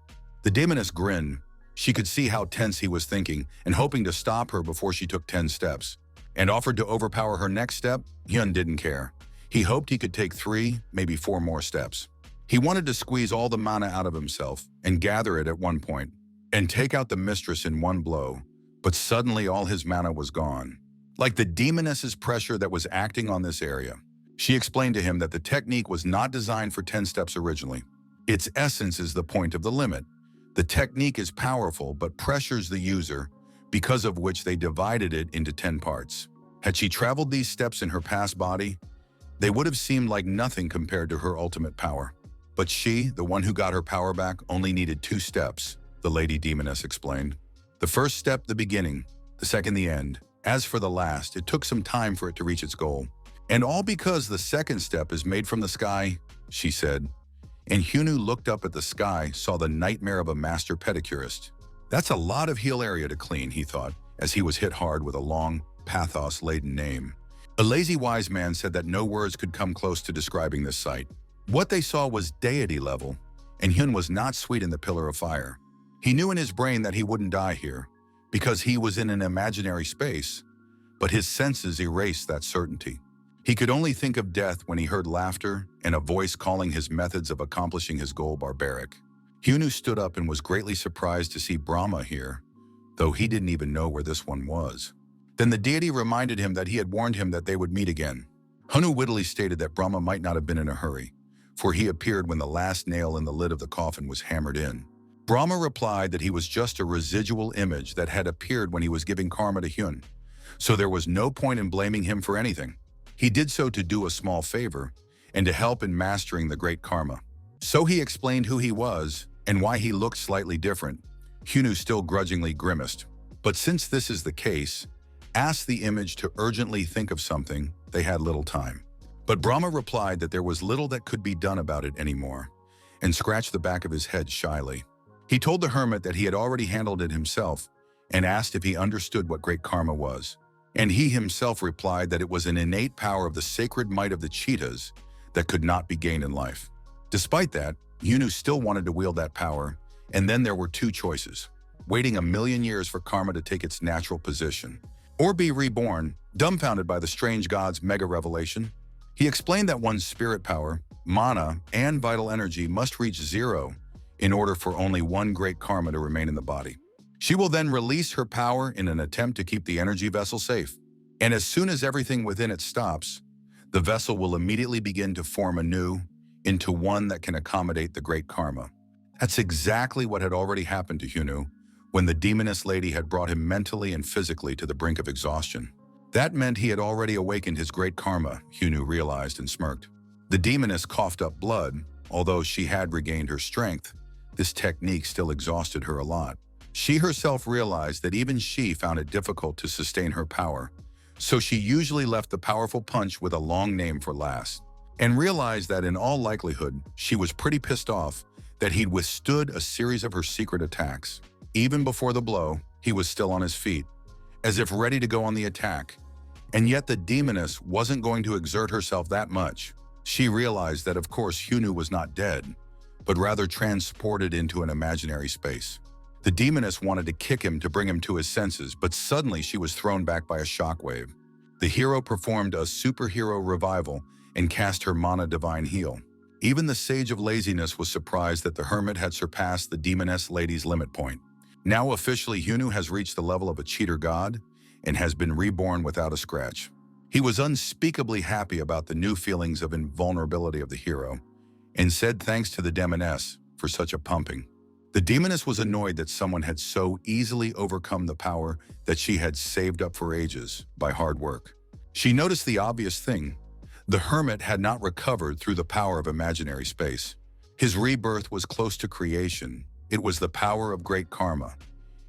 [SPEAKER 1] The demoness grinned. She could see how tense he was thinking and hoping to stop her before she took 10 steps. And offered to overpower her next step, Hyun didn't care. He hoped he could take 3, maybe 4 more steps. He wanted to squeeze all the mana out of himself and gather it at one point, and take out the mistress in one blow, but suddenly all his mana was gone. Like the demoness's pressure that was acting on this area. She explained to him that the technique was not designed for 10 steps originally. Its essence is the point of the limit. The technique is powerful but pressures the user, because of which they divided it into 10 parts. Had she traveled these steps in her past body, they would have seemed like nothing compared to her ultimate power. But she, the one who got her power back, only needed 2 steps, the Lady Demoness explained. The first step, the beginning, the second, the end. As for the last, it took some time for it to reach its goal. And all because the second step is made from the sky, she said. And Hyunu looked up at the sky, saw the nightmare of a master pedicurist. That's a lot of heel area to clean, he thought, as he was hit hard with a long, pathos-laden name. A lazy wise man said that no words could come close to describing this sight. What they saw was deity level, and Hyun was not sweet in the pillar of fire. He knew in his brain that he wouldn't die here, because he was in an imaginary space, but his senses erased that certainty. He could only think of death when he heard laughter and a voice calling his methods of accomplishing his goal barbaric. Hyunu stood up and was greatly surprised to see Brahma here, though he didn't even know where this one was. Then the deity reminded him that he had warned him that they would meet again. Hyunu wittily stated that Brahma might not have been in a hurry, for he appeared when the last nail in the lid of the coffin was hammered in. Brahma replied that he was just a residual image that had appeared when he was giving karma to Hyun, so there was no point in blaming him for anything. He did so to do a small favor and to help in mastering the great karma. So he explained who he was and why he looked slightly different. Hyunu still grudgingly grimaced. But since this is the case, asked the image to urgently think of something. They had little time. But Brahma replied that there was little that could be done about it anymore, and scratched the back of his head shyly. He told the hermit that he had already handled it himself and asked if he understood what great karma was. And he himself replied that it was an innate power of the sacred might of the cheetahs that could not be gained in life. Despite that, Hyunu still wanted to wield that power, and then there were 2 choices: waiting 1,000,000 years for karma to take its natural position, or be reborn, dumbfounded by the strange god's mega revelation. He explained that one's spirit power, mana, and vital energy must reach 0 in order for only one great karma to remain in the body. She will then release her power in an attempt to keep the energy vessel safe. And as soon as everything within it stops, the vessel will immediately begin to form anew into one that can accommodate the great karma. That's exactly what had already happened to Hyunu when the demoness lady had brought him mentally and physically to the brink of exhaustion. That meant he had already awakened his great karma, Hyunu realized and smirked. The demoness coughed up blood. Although she had regained her strength, this technique still exhausted her a lot. She herself realized that even she found it difficult to sustain her power, so she usually left the powerful punch with a long name for last, and realized that in all likelihood, she was pretty pissed off that he'd withstood a series of her secret attacks. Even before the blow, he was still on his feet, as if ready to go on the attack, and yet the demoness wasn't going to exert herself that much. She realized that of course Hyunu was not dead, but rather transported into an imaginary space. The demoness wanted to kick him to bring him to his senses, but suddenly she was thrown back by a shockwave. The hero performed a superhero revival and cast her mana divine heal. Even the Sage of Laziness was surprised that the hermit had surpassed the demoness lady's limit point. Now officially, Hyunu has reached the level of a cheater god and has been reborn without a scratch. He was unspeakably happy about the new feelings of invulnerability of the hero and said thanks to the demoness for such a pumping. The demoness was annoyed that someone had so easily overcome the power that she had saved up for ages by hard work. She noticed the obvious thing. The hermit had not recovered through the power of imaginary space. His rebirth was close to creation. It was the power of great karma.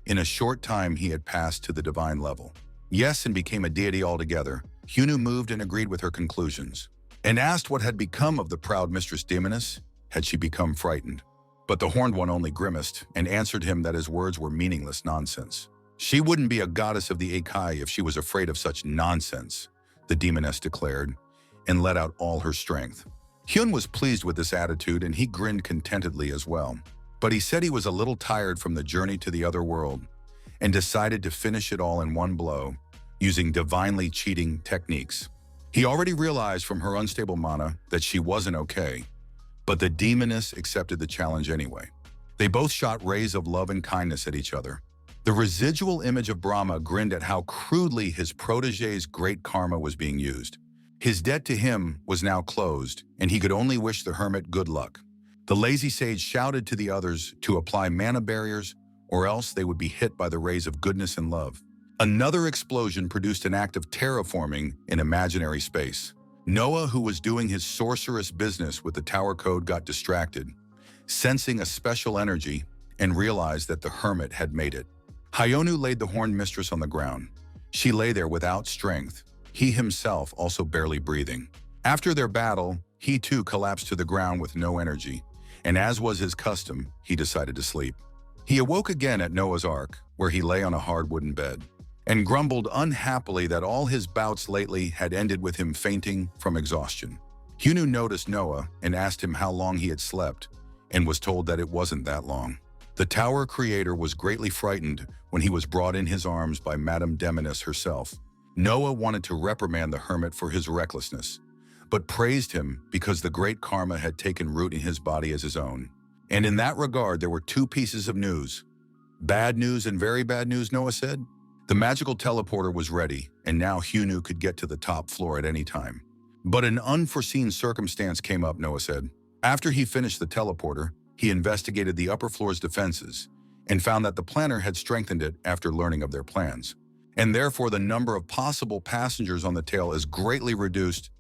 [SPEAKER 1] In a short time, he had passed to the divine level. Yes, and became a deity altogether. Hyunu moved and agreed with her conclusions, and asked what had become of the proud mistress demoness. Had she become frightened? But the horned one only grimaced and answered him that his words were meaningless nonsense. She wouldn't be a goddess of the Akai if she was afraid of such nonsense, the demoness declared, and let out all her strength. Hyun was pleased with this attitude, and he grinned contentedly as well. But he said he was a little tired from the journey to the other world, and decided to finish it all in one blow, using divinely cheating techniques. He already realized from her unstable mana that she wasn't okay, but the demoness accepted the challenge anyway. They both shot rays of love and kindness at each other. The residual image of Brahma grinned at how crudely his protege's great karma was being used. His debt to him was now closed, and he could only wish the hermit good luck. The lazy sage shouted to the others to apply mana barriers, or else they would be hit by the rays of goodness and love. Another explosion produced an act of terraforming in imaginary space. Noah, who was doing his sorcerous business with the tower code, got distracted, sensing a special energy, and realized that the hermit had made it. Hyonu laid the horned mistress on the ground. She lay there without strength, he himself also barely breathing. After their battle, he too collapsed to the ground with no energy, and as was his custom, he decided to sleep. He awoke again at Noah's Ark, where he lay on a hard wooden bed, and grumbled unhappily that all his bouts lately had ended with him fainting from exhaustion. Hyunu noticed Noah and asked him how long he had slept, and was told that it wasn't that long. The tower creator was greatly frightened when he was brought in his arms by Madame Demonis herself. Noah wanted to reprimand the hermit for his recklessness, but praised him because the great karma had taken root in his body as his own. And in that regard, there were two pieces of news. Bad news and very bad news, Noah said. The magical teleporter was ready, and now Hyunu could get to the top floor at any time. But an unforeseen circumstance came up, Noah said. After he finished the teleporter, he investigated the upper floor's defenses and found that the planner had strengthened it after learning of their plans. And therefore, the number of possible passengers on the tail is greatly reduced.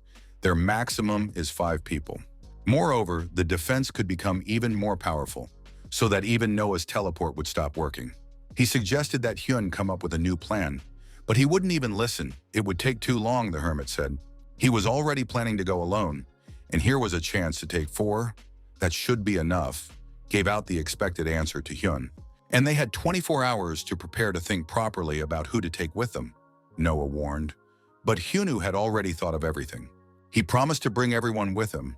[SPEAKER 1] Their maximum is 5 people. Moreover, the defense could become even more powerful, so that even Noah's teleport would stop working. He suggested that Hyun come up with a new plan, but he wouldn't even listen. It would take too long, the hermit said. He was already planning to go alone, and here was a chance to take 4. That should be enough, gave out the expected answer to Hyun. And they had 24 hours to prepare to think properly about who to take with them, Noah warned. But Hyunu had already thought of everything. He promised to bring everyone with him,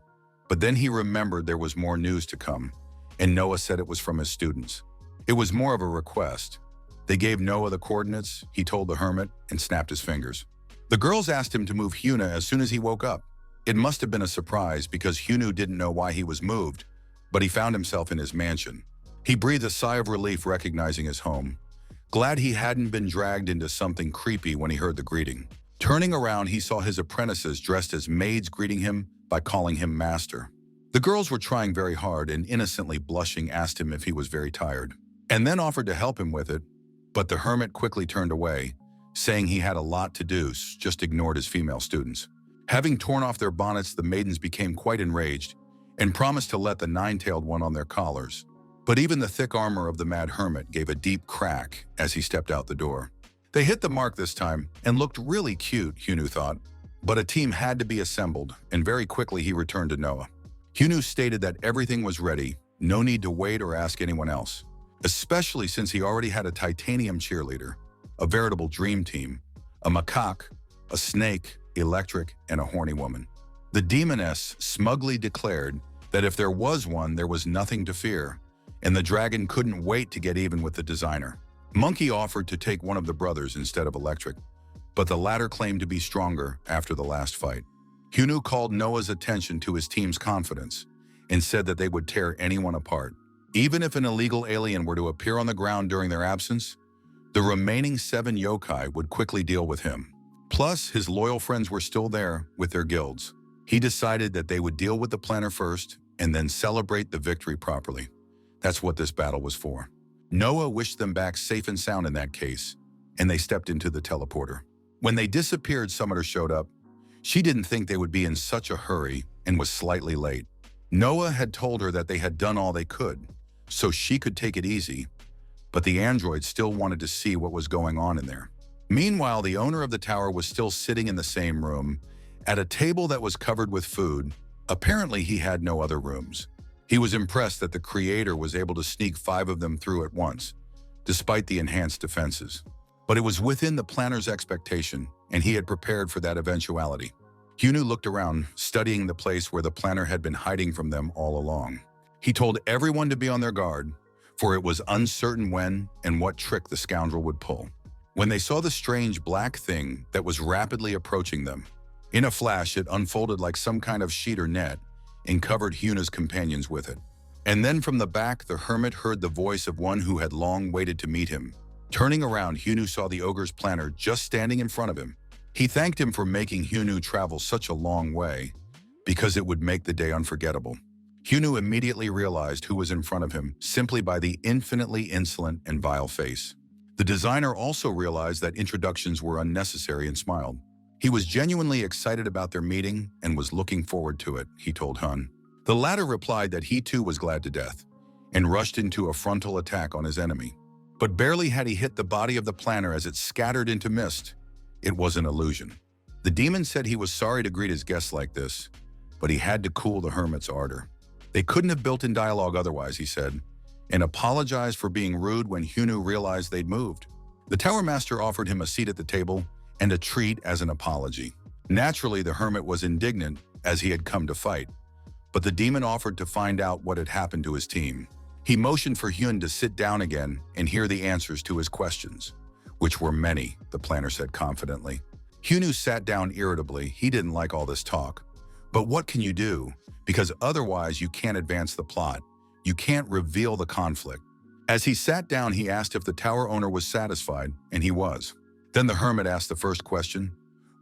[SPEAKER 1] but then he remembered there was more news to come, and Noah said it was from his students. It was more of a request. They gave Noah the coordinates, he told the hermit, and snapped his fingers. The girls asked him to move Hyuna as soon as he woke up. It must have been a surprise because Hyunu didn't know why he was moved, but he found himself in his mansion. He breathed a sigh of relief recognizing his home, glad he hadn't been dragged into something creepy when he heard the greeting. Turning around, he saw his apprentices dressed as maids greeting him by calling him master. The girls were trying very hard and innocently blushing asked him if he was very tired, and then offered to help him with it, but the hermit quickly turned away, saying he had a lot to do, just ignored his female students. Having torn off their bonnets, the maidens became quite enraged and promised to let the 9-tailed one on their collars. But even the thick armor of the mad hermit gave a deep crack as he stepped out the door. They hit the mark this time and looked really cute, Hyunu thought. But a team had to be assembled, and very quickly he returned to Noah. Hyunu stated that everything was ready, no need to wait or ask anyone else, especially since he already had a titanium cheerleader, a veritable dream team, a macaque, a snake, electric, and a horny woman. The demoness smugly declared that if there was one, there was nothing to fear, and the dragon couldn't wait to get even with the designer. Monkey offered to take one of the brothers instead of Electric, but the latter claimed to be stronger after the last fight. Hyunu called Noah's attention to his team's confidence and said that they would tear anyone apart. Even if an illegal alien were to appear on the ground during their absence, the remaining 7 yokai would quickly deal with him. Plus, his loyal friends were still there with their guilds. He decided that they would deal with the planner first and then celebrate the victory properly. That's what this battle was for. Noah wished them back safe and sound in that case, and they stepped into the teleporter. When they disappeared, Summoner showed up. She didn't think they would be in such a hurry and was slightly late. Noah had told her that they had done all they could, so she could take it easy, but the android still wanted to see what was going on in there. Meanwhile, the owner of the tower was still sitting in the same room, at a table that was covered with food. Apparently, he had no other rooms. He was impressed that the creator was able to sneak 5 of them through at once, despite the enhanced defenses. But it was within the planner's expectation, and he had prepared for that eventuality. Hyunu looked around, studying the place where the planner had been hiding from them all along. He told everyone to be on their guard, for it was uncertain when and what trick the scoundrel would pull. When they saw the strange black thing that was rapidly approaching them, in a flash it unfolded like some kind of sheet or net and covered Hyuna's companions with it. And then from the back, the hermit heard the voice of one who had long waited to meet him. Turning around, Hyunu saw the ogre's planner just standing in front of him. He thanked him for making Hyunu travel such a long way, because it would make the day unforgettable. Hyunu immediately realized who was in front of him simply by the infinitely insolent and vile face. The designer also realized that introductions were unnecessary and smiled. He was genuinely excited about their meeting and was looking forward to it, he told Hun. The latter replied that he too was glad to death and rushed into a frontal attack on his enemy. But barely had he hit the body of the planner as it scattered into mist, it was an illusion. The demon said he was sorry to greet his guests like this, but he had to cool the hermit's ardor. They couldn't have built in dialogue otherwise, he said, and apologized for being rude when Hyunu realized they'd moved. The Tower Master offered him a seat at the table and a treat as an apology. Naturally, the hermit was indignant as he had come to fight, but the demon offered to find out what had happened to his team. He motioned for Hyun to sit down again and hear the answers to his questions, which were many, the planner said confidently. Hyunu sat down irritably. He didn't like all this talk. But what can you do? Because otherwise you can't advance the plot. You can't reveal the conflict. As he sat down, he asked if the tower owner was satisfied, and he was. Then the hermit asked the first question,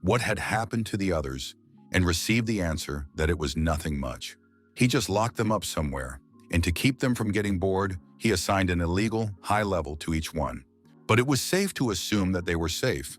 [SPEAKER 1] what had happened to the others, and received the answer that it was nothing much. He just locked them up somewhere, and to keep them from getting bored, he assigned an illegal high level to each one. But it was safe to assume that they were safe,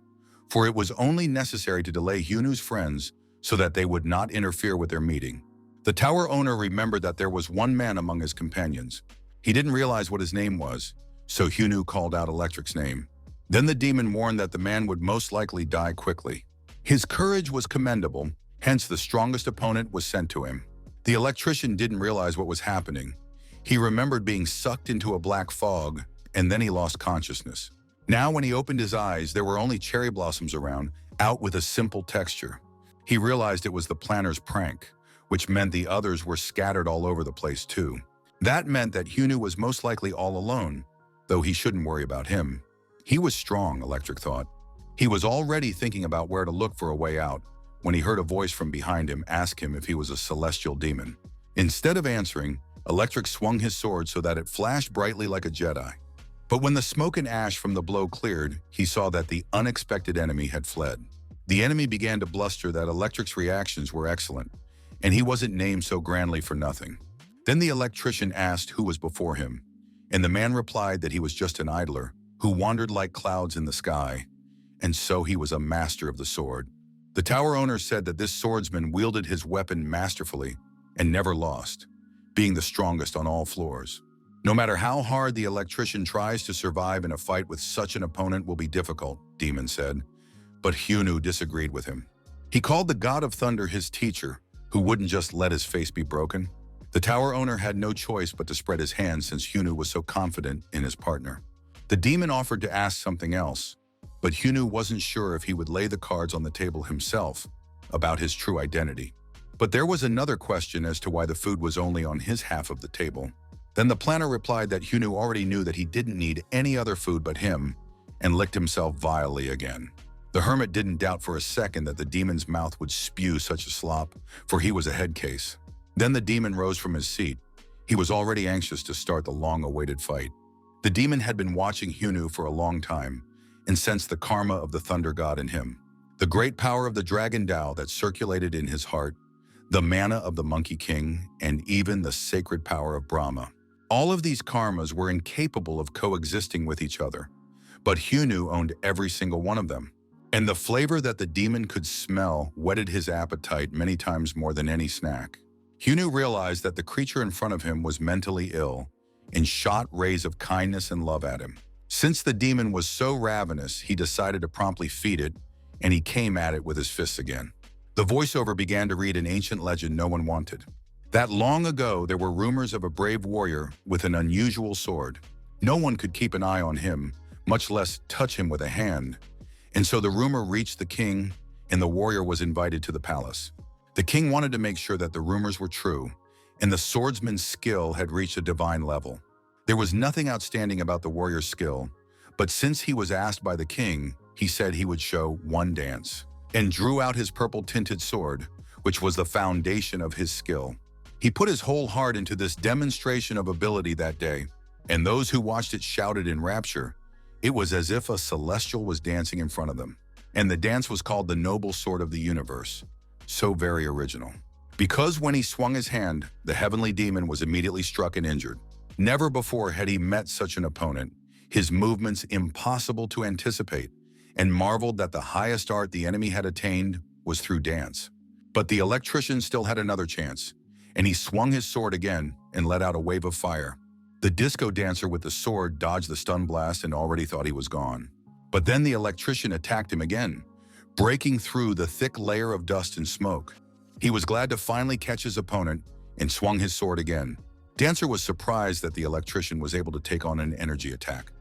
[SPEAKER 1] for it was only necessary to delay Hyunu's friends so that they would not interfere with their meeting. The tower owner remembered that there was one man among his companions. He didn't realize what his name was, so Hyunu called out Electric's name. Then the demon warned that the man would most likely die quickly. His courage was commendable, hence the strongest opponent was sent to him. The electrician didn't realize what was happening. He remembered being sucked into a black fog, and then he lost consciousness. Now when he opened his eyes, there were only cherry blossoms around, out with a simple texture. He realized it was the planner's prank, which meant the others were scattered all over the place too. That meant that Hyunu was most likely all alone, though he shouldn't worry about him. He was strong, Electric thought. He was already thinking about where to look for a way out when he heard a voice from behind him ask him if he was a celestial demon. Instead of answering, Electric swung his sword so that it flashed brightly like a Jedi. But when the smoke and ash from the blow cleared, he saw that the unexpected enemy had fled. The enemy began to bluster that Electric's reactions were excellent, and he wasn't named so grandly for nothing. Then the electrician asked who was before him, and the man replied that he was just an idler who wandered like clouds in the sky, and so he was a master of the sword. The tower owner said that this swordsman wielded his weapon masterfully and never lost, being the strongest on all floors. No matter how hard the electrician tries to survive in a fight with such an opponent will be difficult, Demon said, but Hyunu disagreed with him. He called the god of thunder his teacher, who wouldn't just let his face be broken. The tower owner had no choice but to spread his hands since Hyunu was so confident in his partner. The demon offered to ask something else, but Hyunu wasn't sure if he would lay the cards on the table himself about his true identity. But there was another question as to why the food was only on his half of the table. Then the planner replied that Hyunu already knew that he didn't need any other food but him, and licked himself vilely again. The hermit didn't doubt for a second that the demon's mouth would spew such a slop, for he was a head case. Then the demon rose from his seat. He was already anxious to start the long-awaited fight. The demon had been watching Hyunu for a long time and sensed the karma of the thunder god in him, the great power of the dragon Tao that circulated in his heart, the mana of the Monkey King, and even the sacred power of Brahma. All of these karmas were incapable of coexisting with each other, but Hyunu owned every single one of them. And the flavor that the demon could smell whetted his appetite many times more than any snack. Hyunu realized that the creature in front of him was mentally ill and shot rays of kindness and love at him. Since the demon was so ravenous, he decided to promptly feed it, and he came at it with his fists again. The voiceover began to read an ancient legend no one wanted. That long ago, there were rumors of a brave warrior with an unusual sword. No one could keep an eye on him, much less touch him with a hand. And so the rumor reached the king, and the warrior was invited to the palace. The king wanted to make sure that the rumors were true, and the swordsman's skill had reached a divine level. There was nothing outstanding about the warrior's skill, but since he was asked by the king, he said he would show one dance, and drew out his purple-tinted sword, which was the foundation of his skill. He put his whole heart into this demonstration of ability that day, and those who watched it shouted in rapture. It was as if a celestial was dancing in front of them, and the dance was called the Noble Sword of the Universe. So very original. Because when he swung his hand, the heavenly demon was immediately struck and injured. Never before had he met such an opponent, his movements impossible to anticipate, and marveled that the highest art the enemy had attained was through dance. But the electrician still had another chance, and he swung his sword again and let out a wave of fire. The disco dancer with the sword dodged the stun blast and already thought he was gone. But then the electrician attacked him again, breaking through the thick layer of dust and smoke. He was glad to finally catch his opponent and swung his sword again. Dancer was surprised that the electrician was able to take on an energy attack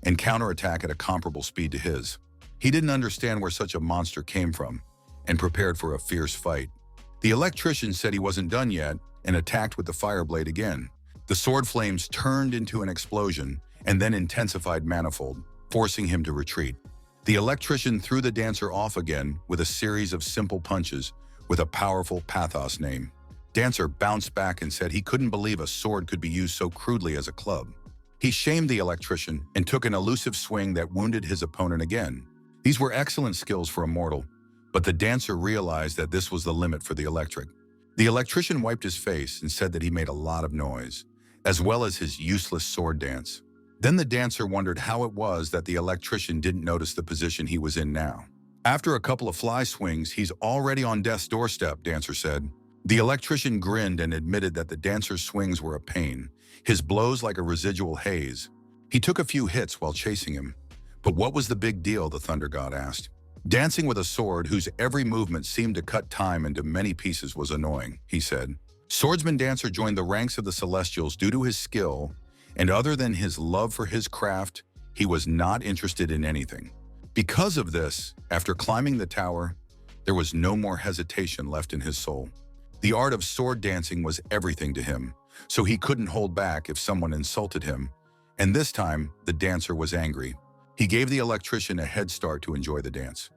[SPEAKER 1] and counterattack at a comparable speed to his. He didn't understand where such a monster came from and prepared for a fierce fight. The electrician said he wasn't done yet and attacked with the fire blade again. The sword flames turned into an explosion and then intensified manifold, forcing him to retreat. The electrician threw the dancer off again with a series of simple punches with a powerful pathos name. Dancer bounced back and said he couldn't believe a sword could be used so crudely as a club. He shamed the electrician and took an elusive swing that wounded his opponent again. These were excellent skills for a mortal, but the dancer realized that this was the limit for the electric. The electrician wiped his face and said that he made a lot of noise, as well as his useless sword dance. Then the dancer wondered how it was that the electrician didn't notice the position he was in now. After a couple of fly swings, he's already on death's doorstep, Dancer said. The electrician grinned and admitted that the dancer's swings were a pain, his blows like a residual haze. He took a few hits while chasing him. But what was the big deal, the thunder god asked. Dancing with a sword whose every movement seemed to cut time into many pieces was annoying, he said. Swordsman Dancer joined the ranks of the Celestials due to his skill, and other than his love for his craft, he was not interested in anything. Because of this, after climbing the tower, there was no more hesitation left in his soul. The art of sword dancing was everything to him, so he couldn't hold back if someone insulted him, and this time the dancer was angry. He gave the electrician a head start to enjoy the dance,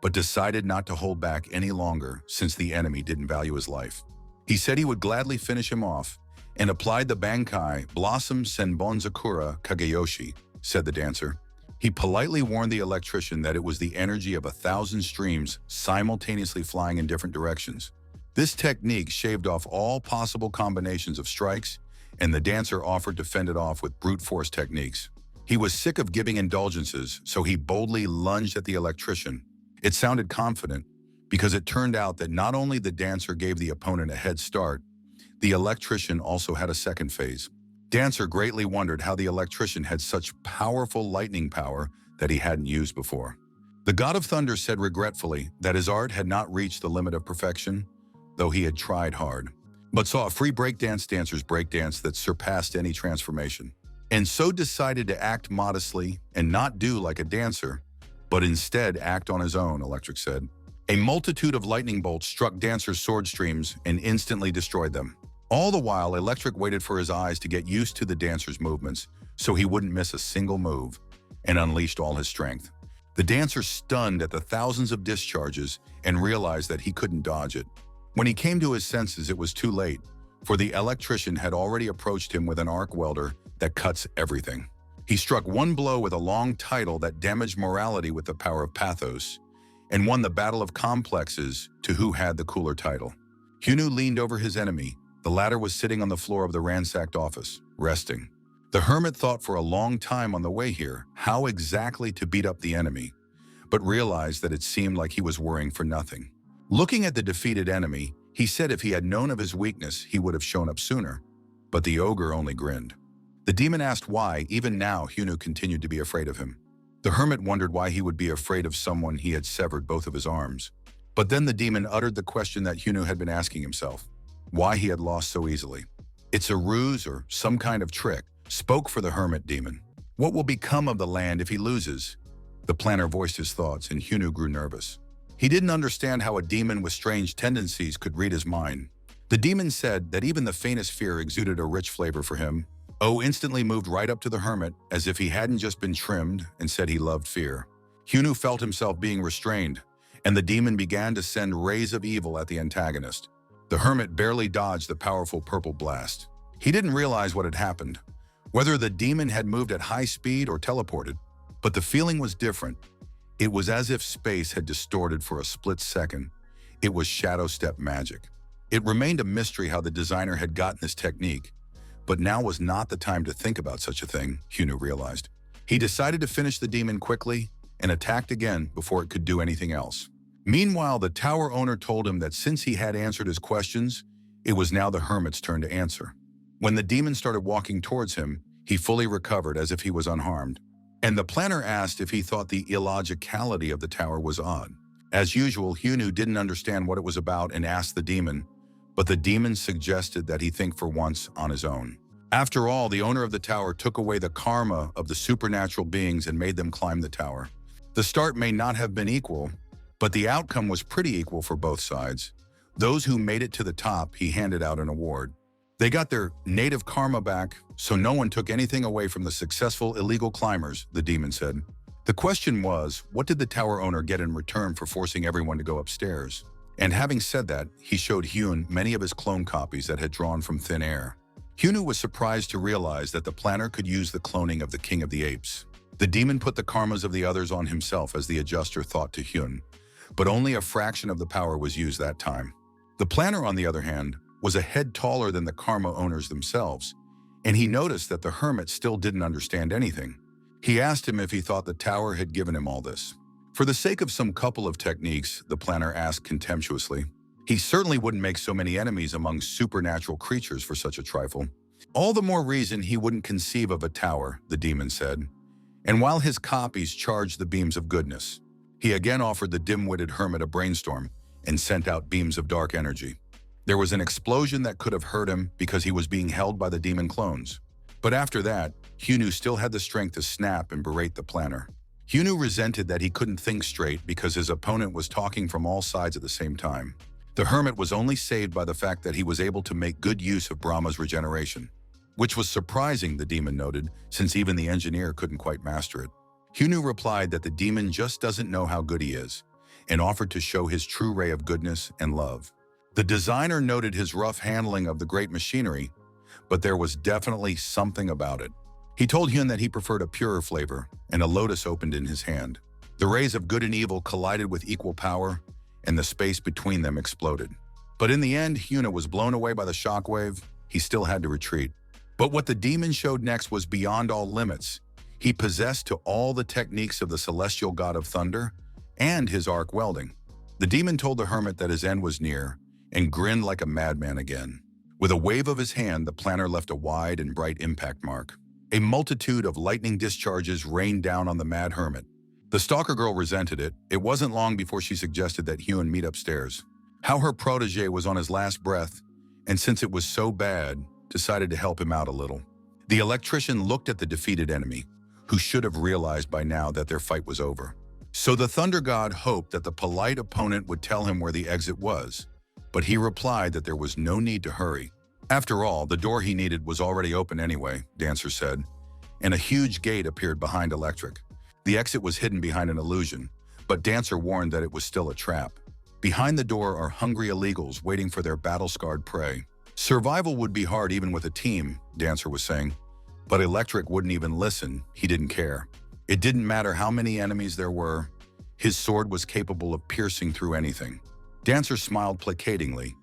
[SPEAKER 1] but decided not to hold back any longer since the enemy didn't value his life. He said he would gladly finish him off and applied the Bankai Blossom Senbonzakura Kageyoshi, said the dancer. He politely warned the electrician that it was the energy of 1,000 streams simultaneously flying in different directions. This technique shaved off all possible combinations of strikes, and the dancer offered to fend it off with brute force techniques. He was sick of giving indulgences, so he boldly lunged at the electrician. It sounded confident, because it turned out that not only the dancer gave the opponent a head start, the electrician also had a second phase. Dancer greatly wondered how the electrician had such powerful lightning power that he hadn't used before. The god of thunder said regretfully that his art had not reached the limit of perfection, though he had tried hard, but saw a free breakdance dancer's breakdance that surpassed any transformation, and so decided to act modestly and not do like a dancer, but instead act on his own, Electric said. A multitude of lightning bolts struck Dancer's sword streams and instantly destroyed them. All the while, Electric waited for his eyes to get used to the dancer's movements so he wouldn't miss a single move, and unleashed all his strength. The dancer stunned at the thousands of discharges and realized that he couldn't dodge it. When he came to his senses, it was too late, for the electrician had already approached him with an arc welder that cuts everything. He struck one blow with a long title that damaged morality with the power of pathos, and won the battle of complexes to who had the cooler title. Hyunu leaned over his enemy. The latter was sitting on the floor of the ransacked office, resting. The hermit thought for a long time on the way here how exactly to beat up the enemy, but realized that it seemed like he was worrying for nothing. Looking at the defeated enemy, he said if he had known of his weakness, he would have shown up sooner. But the ogre only grinned. The demon asked why, even now, Hyunu continued to be afraid of him. The hermit wondered why he would be afraid of someone he had severed both of his arms. But then the demon uttered the question that Hyunu had been asking himself, why he had lost so easily. It's a ruse or some kind of trick, spoke for the hermit demon. What will become of the land if he loses? The planner voiced his thoughts, and Hyunu grew nervous. He didn't understand how a demon with strange tendencies could read his mind. The demon said that even the faintest fear exuded a rich flavor for him. O instantly moved right up to the hermit as if he hadn't just been trimmed and said he loved fear. Hyunu felt himself being restrained, and the demon began to send rays of evil at the antagonist. The hermit barely dodged the powerful purple blast. He didn't realize what had happened, whether the demon had moved at high speed or teleported, but the feeling was different. It was as if space had distorted for a split second. It was shadow step magic. It remained a mystery how the designer had gotten this technique, but now was not the time to think about such a thing, Hyunu realized. He decided to finish the demon quickly and attacked again before it could do anything else. Meanwhile, the tower owner told him that since he had answered his questions, it was now the hermit's turn to answer. When the demon started walking towards him, he fully recovered as if he was unharmed. And the planner asked if he thought the illogicality of the tower was odd. As usual, Hyunu didn't understand what it was about and asked the demon, but the demon suggested that he think for once on his own. After all, the owner of the tower took away the karma of the supernatural beings and made them climb the tower. The start may not have been equal, but the outcome was pretty equal for both sides. Those who made it to the top, he handed out an award. They got their native karma back, so no one took anything away from the successful illegal climbers, the demon said. The question was, what did the tower owner get in return for forcing everyone to go upstairs? And having said that, he showed Hyun many of his clone copies that had drawn from thin air. Hyunu was surprised to realize that the planner could use the cloning of the King of the Apes. The demon put the karmas of the others on himself, as the adjuster thought to Hyun, but only a fraction of the power was used that time. The planner, on the other hand, was a head taller than the karma owners themselves, and he noticed that the hermit still didn't understand anything. He asked him if he thought the tower had given him all this. For the sake of some couple of techniques, the planner asked contemptuously. He certainly wouldn't make so many enemies among supernatural creatures for such a trifle. All the more reason he wouldn't conceive of a tower, the demon said. And while his copies charged the beams of goodness, he again offered the dim-witted hermit a brainstorm and sent out beams of dark energy. There was an explosion that could have hurt him because he was being held by the demon clones. But after that, Hyunu still had the strength to snap and berate the planner. Hyunu resented that he couldn't think straight because his opponent was talking from all sides at the same time. The hermit was only saved by the fact that he was able to make good use of Brahma's regeneration, which was surprising, the demon noted, since even the engineer couldn't quite master it. Hyunu replied that the demon just doesn't know how good he is, and offered to show his true ray of goodness and love. The designer noted his rough handling of the great machinery, but there was definitely something about it. He told Hyun that he preferred a purer flavor, and a lotus opened in his hand. The rays of good and evil collided with equal power, and the space between them exploded. But in the end, Hyuna was blown away by the shockwave. He still had to retreat. But what the demon showed next was beyond all limits. He possessed to all the techniques of the celestial god of thunder and his arc welding. The demon told the hermit that his end was near and grinned like a madman again. With a wave of his hand, the planner left a wide and bright impact mark. A multitude of lightning discharges rained down on the mad hermit. The stalker girl resented it. It wasn't long before she suggested that Hyun meet upstairs. How her protege was on his last breath, and since it was so bad, decided to help him out a little. The electrician looked at the defeated enemy, who should have realized by now that their fight was over. So the thunder god hoped that the polite opponent would tell him where the exit was, but he replied that there was no need to hurry. After all, the door he needed was already open anyway, Dancer said, and a huge gate appeared behind Electric. The exit was hidden behind an illusion, but Dancer warned that it was still a trap. Behind the door are hungry illegals waiting for their battle-scarred prey. Survival would be hard even with a team, Dancer was saying. But Electric wouldn't even listen. He didn't care. It didn't matter how many enemies there were. His sword was capable of piercing through anything. Dancer smiled placatingly.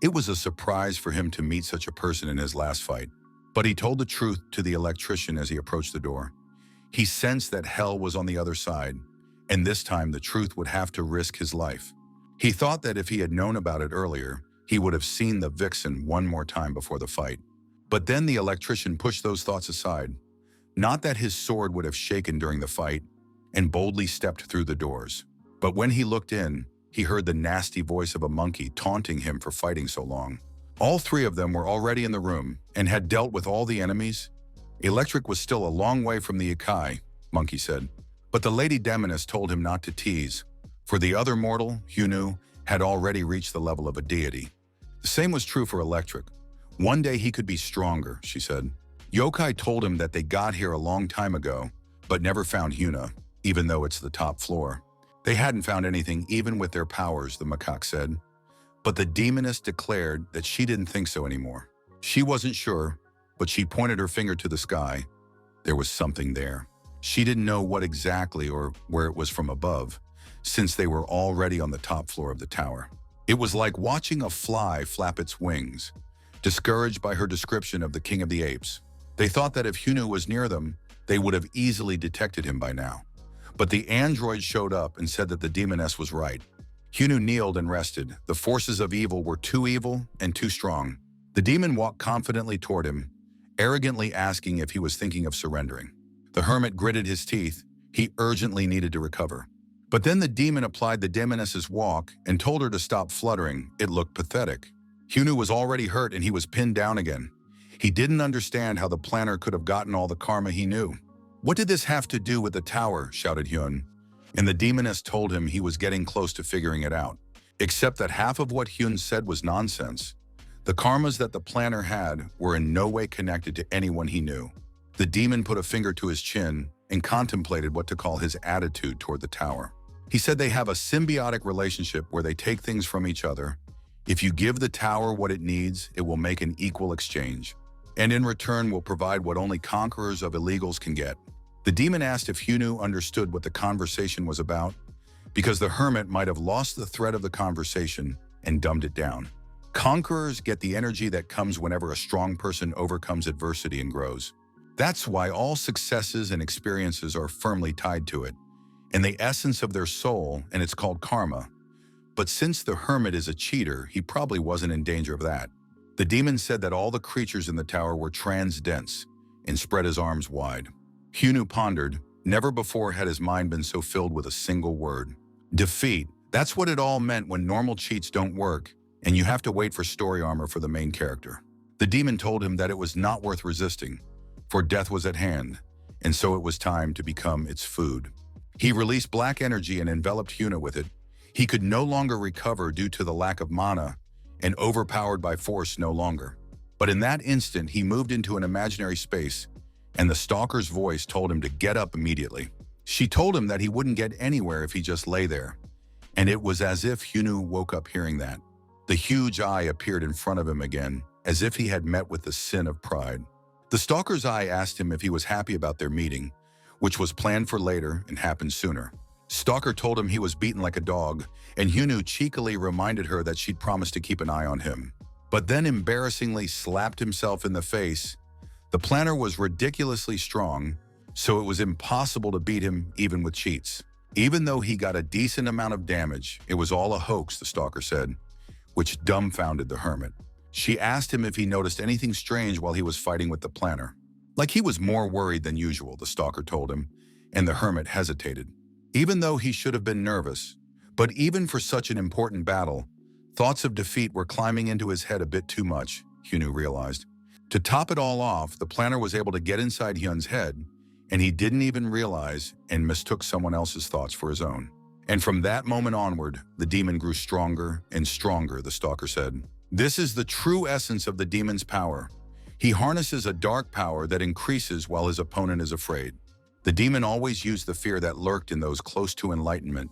[SPEAKER 1] It was a surprise for him to meet such a person in his last fight. But he told the truth to the electrician as he approached the door. He sensed that hell was on the other side, and this time the truth would have to risk his life. He thought that if he had known about it earlier, he would have seen the vixen one more time before the fight. But then the electrician pushed those thoughts aside. Not that his sword would have shaken during the fight, and boldly stepped through the doors. But when he looked in, he heard the nasty voice of a monkey taunting him for fighting so long. All three of them were already in the room and had dealt with all the enemies. Electric was still a long way from the Ikai, Monkey said, but the Lady Demoness told him not to tease, for the other mortal, Hyunu, had already reached the level of a deity. The same was true for Electric. One day he could be stronger, she said. Yokai told him that they got here a long time ago, but never found Hyuna, even though it's the top floor. They hadn't found anything even with their powers, the macaque said. But the demoness declared that she didn't think so anymore. She wasn't sure, but she pointed her finger to the sky. There was something there. She didn't know what exactly or where it was from above, since they were already on the top floor of the tower. It was like watching a fly flap its wings. Discouraged by her description of the King of the Apes, they thought that if Hyunu was near them, they would have easily detected him by now. But the android showed up and said that the demoness was right. Hyunu kneeled and rested. The forces of evil were too evil and too strong. The demon walked confidently toward him, arrogantly asking if he was thinking of surrendering. The hermit gritted his teeth. He urgently needed to recover. But then the demon applied the demoness's walk and told her to stop fluttering. It looked pathetic. Hyunu was already hurt and he was pinned down again. He didn't understand how the planner could have gotten all the karma he knew. "What did this have to do with the tower?" shouted Hyun. And the demoness told him he was getting close to figuring it out. Except that half of what Hyun said was nonsense. The karmas that the planner had were in no way connected to anyone he knew. The demon put a finger to his chin and contemplated what to call his attitude toward the tower. He said they have a symbiotic relationship where they take things from each other. If you give the tower what it needs, it will make an equal exchange, and in return will provide what only conquerors of illegals can get. The demon asked if Hyunu understood what the conversation was about, because the hermit might have lost the thread of the conversation and dumbed it down. Conquerors get the energy that comes whenever a strong person overcomes adversity and grows. That's why all successes and experiences are firmly tied to it, in the essence of their soul, and it's called karma. But since the hermit is a cheater, he probably wasn't in danger of that. The demon said that all the creatures in the tower were trans-dense and spread his arms wide. Hyunu pondered. Never before had his mind been so filled with a single word. Defeat. That's what it all meant when normal cheats don't work, and you have to wait for story armor for the main character. The demon told him that it was not worth resisting, for death was at hand, and so it was time to become its food. He released black energy and enveloped Hyuna with it. He could no longer recover due to the lack of mana, and overpowered by force no longer. But in that instant, he moved into an imaginary space, and the stalker's voice told him to get up immediately. She told him that he wouldn't get anywhere if he just lay there, and it was as if Hyunu woke up hearing that. The huge eye appeared in front of him again, as if he had met with the sin of pride. The stalker's eye asked him if he was happy about their meeting, which was planned for later and happened sooner. Stalker told him he was beaten like a dog, and Hyunu cheekily reminded her that she'd promised to keep an eye on him, but then embarrassingly slapped himself in the face. The planner was ridiculously strong, so it was impossible to beat him even with cheats. Even though he got a decent amount of damage, it was all a hoax, the stalker said, which dumbfounded the hermit. She asked him if he noticed anything strange while he was fighting with the planner. Like he was more worried than usual, the stalker told him, and the hermit hesitated. Even though he should have been nervous, but even for such an important battle, thoughts of defeat were climbing into his head a bit too much, Hyunu realized. To top it all off, the planner was able to get inside Hyun's head, and he didn't even realize and mistook someone else's thoughts for his own. And from that moment onward, the demon grew stronger and stronger, the stalker said. This is the true essence of the demon's power. He harnesses a dark power that increases while his opponent is afraid. The demon always used the fear that lurked in those close to enlightenment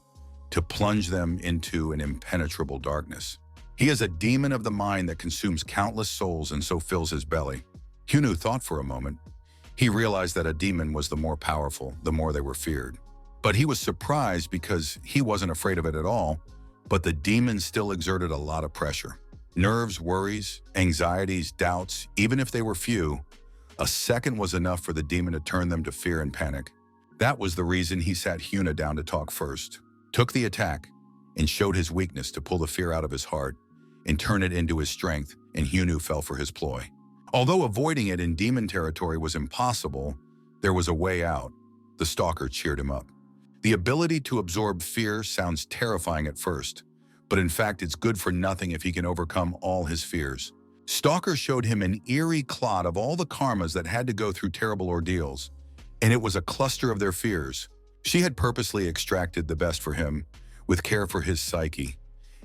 [SPEAKER 1] to plunge them into an impenetrable darkness. He is a demon of the mind that consumes countless souls and so fills his belly. Hyunu thought for a moment. He realized that a demon was the more powerful, the more they were feared. But he was surprised because he wasn't afraid of it at all, but the demon still exerted a lot of pressure. Nerves, worries, anxieties, doubts, even if they were few, a second was enough for the demon to turn them to fear and panic. That was the reason he sat Hyuna down to talk first, took the attack, and showed his weakness to pull the fear out of his heart and turn it into his strength, and Hyunu fell for his ploy. Although avoiding it in demon territory was impossible, there was a way out. The stalker cheered him up. The ability to absorb fear sounds terrifying at first, but in fact it's good for nothing if he can overcome all his fears. Stalker showed him an eerie clot of all the karmas that had to go through terrible ordeals, and it was a cluster of their fears. She had purposely extracted the best for him, with care for his psyche,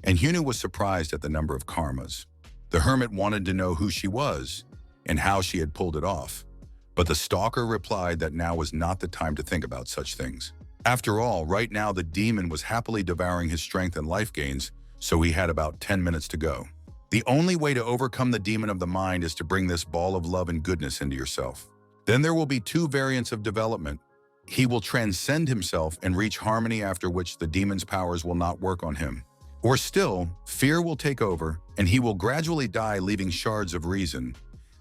[SPEAKER 1] and Hyunu was surprised at the number of karmas. The hermit wanted to know who she was and how she had pulled it off, but the stalker replied that now was not the time to think about such things. After all, right now the demon was happily devouring his strength and life gains, so he had about 10 minutes to go. The only way to overcome the demon of the mind is to bring this ball of love and goodness into yourself. Then there will be two variants of development. He will transcend himself and reach harmony, after which the demon's powers will not work on him. Or still, fear will take over and he will gradually die, leaving shards of reason.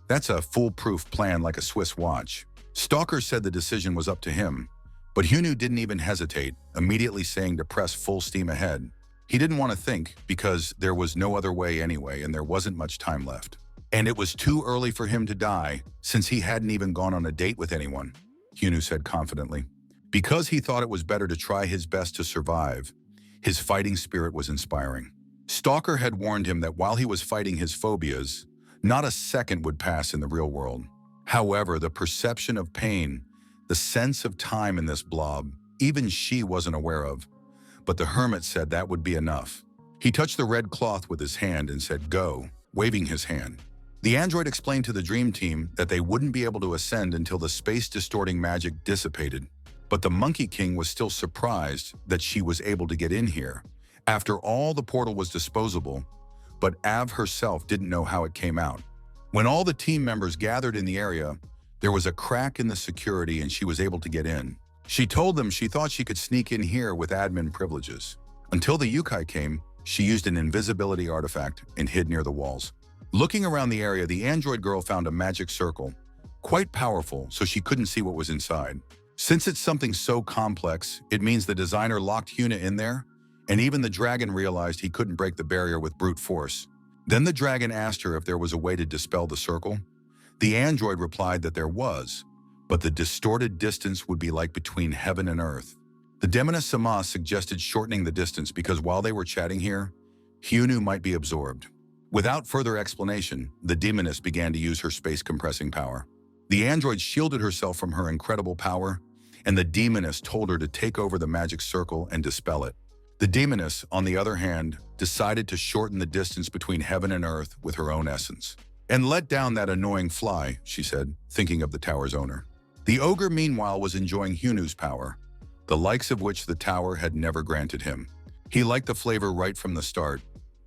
[SPEAKER 1] That's a foolproof plan, like a Swiss watch. Stalker said the decision was up to him, But Hyunu didn't even hesitate, immediately saying to press full steam ahead. He didn't want to think because there was no other way anyway and there wasn't much time left. And it was too early for him to die since he hadn't even gone on a date with anyone, Hyunu said confidently. Because he thought it was better to try his best to survive, his fighting spirit was inspiring. Stalker had warned him that while he was fighting his phobias, not a second would pass in the real world. However, the perception of pain, the sense of time in this blob, even she wasn't aware of. But the hermit said that would be enough. He touched the red cloth with his hand and said, "Go," waving his hand. The android explained to the dream team that they wouldn't be able to ascend until the space-distorting magic dissipated. But the Monkey King was still surprised that she was able to get in here. After all, the portal was disposable, but Av herself didn't know how it came out. When all the team members gathered in the area, there was a crack in the security and she was able to get in. She told them she thought she could sneak in here with admin privileges. Until the Yukai came, she used an invisibility artifact and hid near the walls. Looking around the area, the android girl found a magic circle, quite powerful, so she couldn't see what was inside. Since it's something so complex, it means the designer locked Hyuna in there, and even the dragon realized he couldn't break the barrier with brute force. Then the dragon asked her if there was a way to dispel the circle. The android replied that there was, but the distorted distance would be like between heaven and earth. The demoness Sama suggested shortening the distance because while they were chatting here, Hyunu might be absorbed. Without further explanation, the demoness began to use her space-compressing power. The android shielded herself from her incredible power, and the demoness told her to take over the magic circle and dispel it. The demoness, on the other hand, decided to shorten the distance between heaven and earth with her own essence. "And let down that annoying fly," she said, thinking of the tower's owner. The ogre, meanwhile, was enjoying Hyunu's power, the likes of which the tower had never granted him. He liked the flavor right from the start,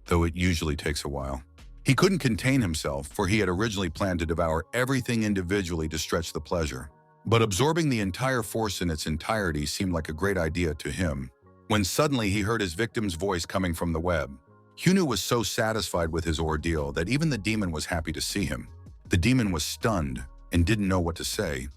[SPEAKER 1] though it usually takes a while. He couldn't contain himself, for he had originally planned to devour everything individually to stretch the pleasure. But absorbing the entire force in its entirety seemed like a great idea to him, when suddenly he heard his victim's voice coming from the web. Hyunu was so satisfied with his ordeal that even the demon was happy to see him. The demon was stunned and didn't know what to say.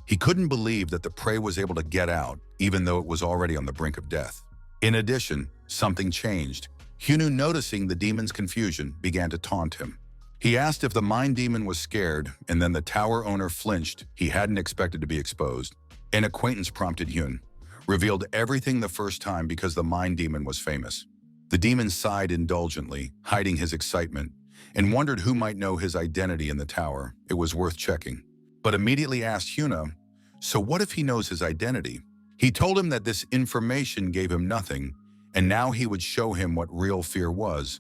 [SPEAKER 1] He couldn't believe that the prey was able to get out, even though it was already on the brink of death. In addition, something changed. Hyunu, noticing the demon's confusion, began to taunt him. He asked if the mind demon was scared, and then the tower owner flinched. He hadn't expected to be exposed. An acquaintance prompted Hyun, revealed everything the first time because the mind demon was famous. The demon sighed indulgently, hiding his excitement, and wondered who might know his identity in the tower. It was worth checking. But immediately asked Hyuna, so what if he knows his identity? He told him that this information gave him nothing, and now he would show him what real fear was.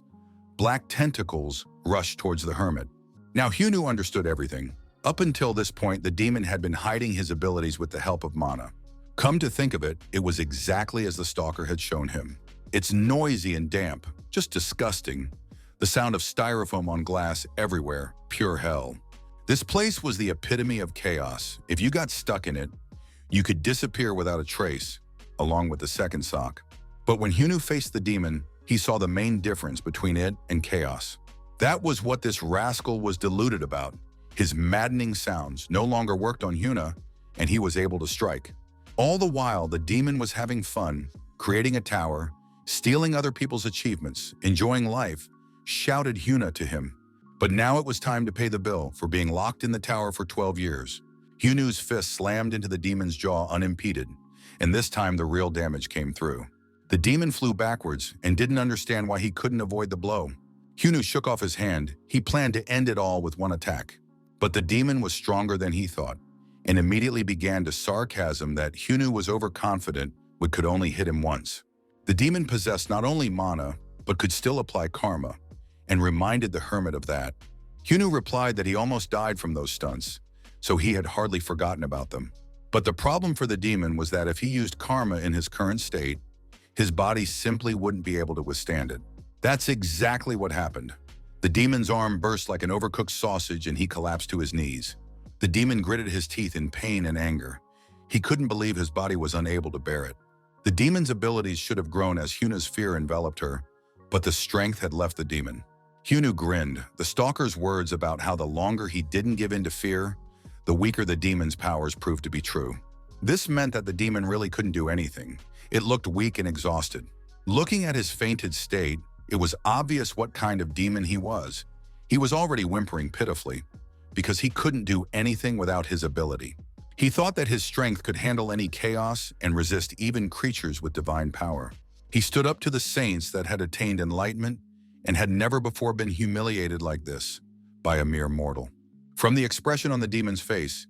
[SPEAKER 1] Black tentacles rushed towards the hermit. Now Hyunu understood everything. Up until this point, the demon had been hiding his abilities with the help of mana. Come to think of it, it was exactly as the stalker had shown him. It's noisy and damp, just disgusting. The sound of styrofoam on glass everywhere, pure hell. This place was the epitome of chaos. If you got stuck in it, you could disappear without a trace, along with the second sock. But when Hyunu faced the demon, he saw the main difference between it and chaos. That was what this rascal was deluded about. His maddening sounds no longer worked on Hyuna, and he was able to strike. All the while, the demon was having fun, creating a tower, stealing other people's achievements, enjoying life, shouted Hyuna to him. But now it was time to pay the bill for being locked in the tower for 12 years. Hyunu's fist slammed into the demon's jaw unimpeded, and this time the real damage came through. The demon flew backwards and didn't understand why he couldn't avoid the blow. Hyunu shook off his hand. He planned to end it all with one attack. But the demon was stronger than he thought, and immediately began to sarcasm that Hyunu was overconfident but could only hit him once. The demon possessed not only mana, but could still apply karma, and reminded the hermit of that. Hyunu replied that he almost died from those stunts, so he had hardly forgotten about them. But the problem for the demon was that if he used karma in his current state, his body simply wouldn't be able to withstand it. That's exactly what happened. The demon's arm burst like an overcooked sausage and he collapsed to his knees. The demon gritted his teeth in pain and anger. He couldn't believe his body was unable to bear it. The demon's abilities should have grown as Hyuna's fear enveloped her, but the strength had left the demon. Hyunu grinned. The stalker's words about how the longer he didn't give in to fear, the weaker the demon's powers proved to be true. This meant that the demon really couldn't do anything. It looked weak and exhausted. Looking at his fainted state, it was obvious what kind of demon he was. He was already whimpering pitifully because he couldn't do anything without his ability. He thought that his strength could handle any chaos and resist even creatures with divine power. He stood up to the saints that had attained enlightenment and had never before been humiliated like this by a mere mortal. From the expression on the demon's face,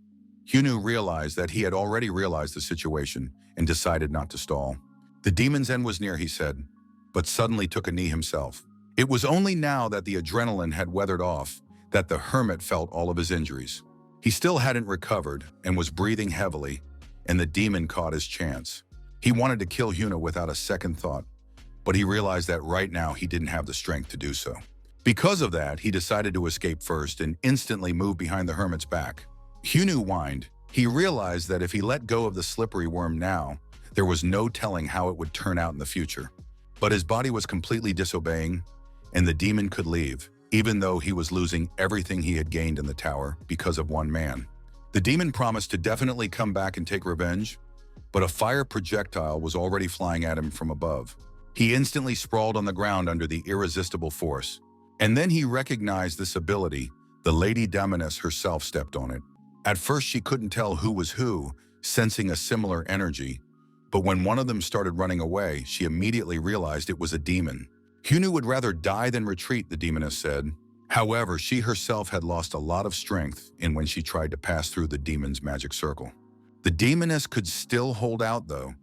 [SPEAKER 1] Hyunu realized that he had already realized the situation and decided not to stall. The demon's end was near, he said, but suddenly took a knee himself. It was only now that the adrenaline had weathered off that the hermit felt all of his injuries. He still hadn't recovered and was breathing heavily, and the demon caught his chance. He wanted to kill Hyuna without a second thought, but he realized that right now he didn't have the strength to do so. Because of that, he decided to escape first and instantly move behind the hermit's back. Hyunu whined. He realized that if he let go of the slippery worm now, there was no telling how it would turn out in the future. But his body was completely disobeying, and the demon could leave, even though he was losing everything he had gained in the tower because of one man. The demon promised to definitely come back and take revenge, but a fire projectile was already flying at him from above. He instantly sprawled on the ground under the irresistible force. And then he recognized this ability. The Lady Demoness herself stepped on it. At first she couldn't tell who was who, sensing a similar energy, but when one of them started running away, she immediately realized it was a demon. Hyunu would rather die than retreat, the demoness said. However, she herself had lost a lot of strength in when she tried to pass through the demon's magic circle. The demoness could still hold out though,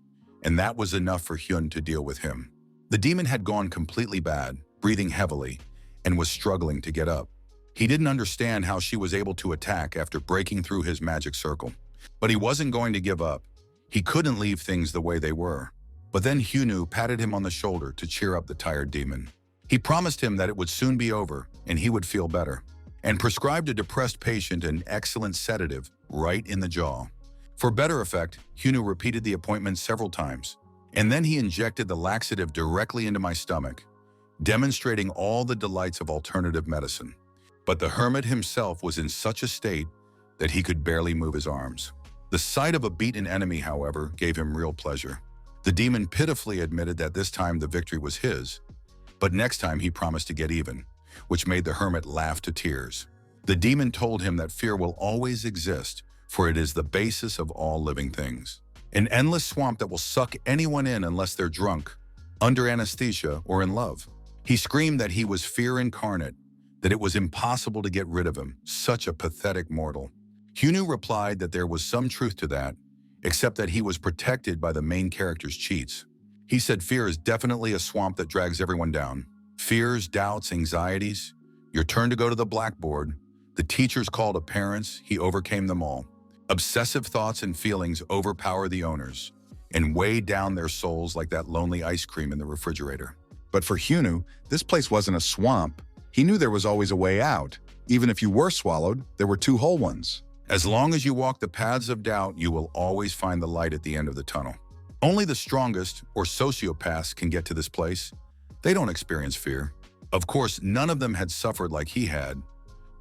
[SPEAKER 1] and that was enough for Hyun to deal with him. The demon had gone completely bad, breathing heavily, and was struggling to get up. He didn't understand how she was able to attack after breaking through his magic circle. But he wasn't going to give up. He couldn't leave things the way they were. But then Hyunu patted him on the shoulder to cheer up the tired demon. He promised him that it would soon be over and he would feel better, and prescribed a depressed patient an excellent sedative right in the jaw. For better effect, Hyunu repeated the appointment several times, and then he injected the laxative directly into my stomach, demonstrating all the delights of alternative medicine. But the hermit himself was in such a state that he could barely move his arms. The sight of a beaten enemy, however, gave him real pleasure. The demon pitifully admitted that this time the victory was his, but next time he promised to get even, which made the hermit laugh to tears. The demon told him that fear will always exist, for it is the basis of all living things. An endless swamp that will suck anyone in unless they're drunk, under anesthesia, or in love. He screamed that he was fear incarnate, that it was impossible to get rid of him, such a pathetic mortal. Hyunu replied that there was some truth to that, except that he was protected by the main character's cheats. He said fear is definitely a swamp that drags everyone down. Fears, doubts, anxieties. Your turn to go to the blackboard. The teachers called to parents, he overcame them all. Obsessive thoughts and feelings overpower the owners and weigh down their souls like that lonely ice cream in the refrigerator.
[SPEAKER 2] But for Hyunu, this place wasn't a swamp. He knew there was always a way out. Even if you were swallowed, there were two whole ones.
[SPEAKER 1] As long as you walk the paths of doubt, you will always find the light at the end of the tunnel. Only the strongest, or sociopaths, can get to this place. They don't experience fear. Of course, none of them had suffered like he had,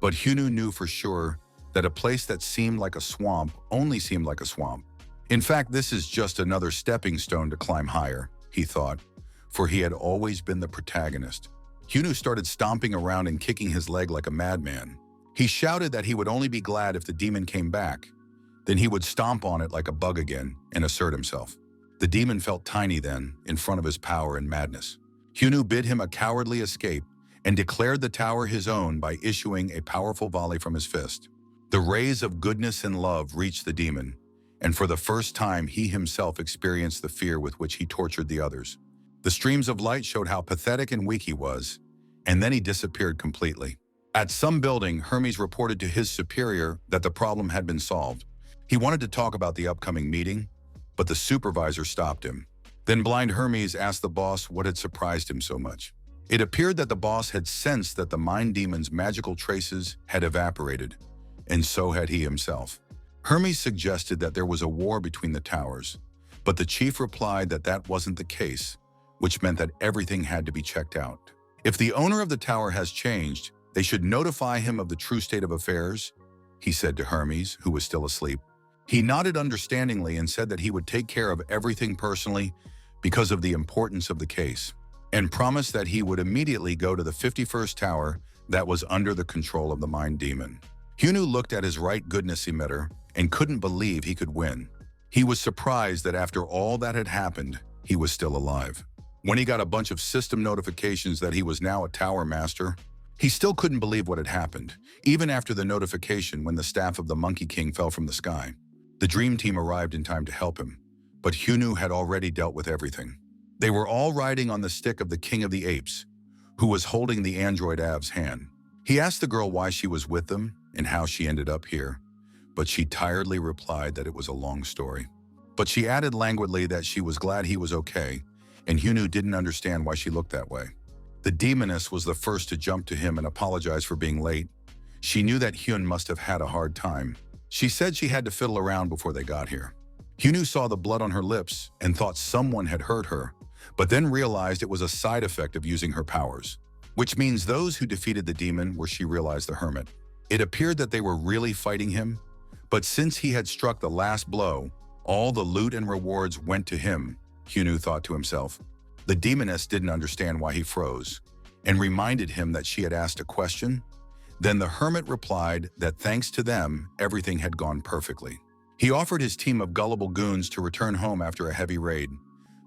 [SPEAKER 1] but Hyunu knew for sure that a place that seemed like a swamp only seemed like a swamp. In fact, this is just another stepping stone to climb higher, he thought, for he had always been the protagonist. Hyunu started stomping around and kicking his leg like a madman. He shouted that he would only be glad if the demon came back. Then he would stomp on it like a bug again and assert himself. The demon felt tiny then, in front of his power and madness. Hyunu bid him a cowardly escape and declared the tower his own by issuing a powerful volley from his fist. The rays of goodness and love reached the demon, and for the first time he himself experienced the fear with which he tortured the others. The streams of light showed how pathetic and weak he was, and then he disappeared completely. At some building, Hermes reported to his superior that the problem had been solved. He wanted to talk about the upcoming meeting, but the supervisor stopped him. Then blind Hermes asked the boss what had surprised him so much. It appeared that the boss had sensed that the mind demon's magical traces had evaporated, and so had he himself. Hermes suggested that there was a war between the towers, but the chief replied that that wasn't the case, which meant that everything had to be checked out. If the owner of the tower has changed, they should notify him of the true state of affairs, he said to Hermes, who was still asleep. He nodded understandingly and said that he would take care of everything personally because of the importance of the case, and promised that he would immediately go to the 51st tower that was under the control of the mind demon. Hyunwoo looked at his right goodness emitter and couldn't believe he could win. He was surprised that after all that had happened, he was still alive. When he got a bunch of system notifications that he was now a tower master, he still couldn't believe what had happened, even after the notification when the staff of the Monkey King fell from the sky. The Dream Team arrived in time to help him, but Hyunwoo had already dealt with everything. They were all riding on the stick of the King of the Apes, who was holding the android Av's hand. He asked the girl why she was with them and how she ended up here, but she tiredly replied that it was a long story. But she added languidly that she was glad he was okay, and Hyunwoo didn't understand why she looked that way. The demoness was the first to jump to him and apologize for being late. She knew that Hyun must have had a hard time. She said she had to fiddle around before they got here. Hyunwoo saw the blood on her lips and thought someone had hurt her, but then realized it was a side effect of using her powers, which means those who defeated the demon were, she realized, the hermit. It appeared that they were really fighting him, but since he had struck the last blow, all the loot and rewards went to him, Hyunwoo thought to himself. The demoness didn't understand why he froze and reminded him that she had asked a question. Then the hermit replied that thanks to them, everything had gone perfectly. He offered his team of gullible goons to return home after a heavy raid,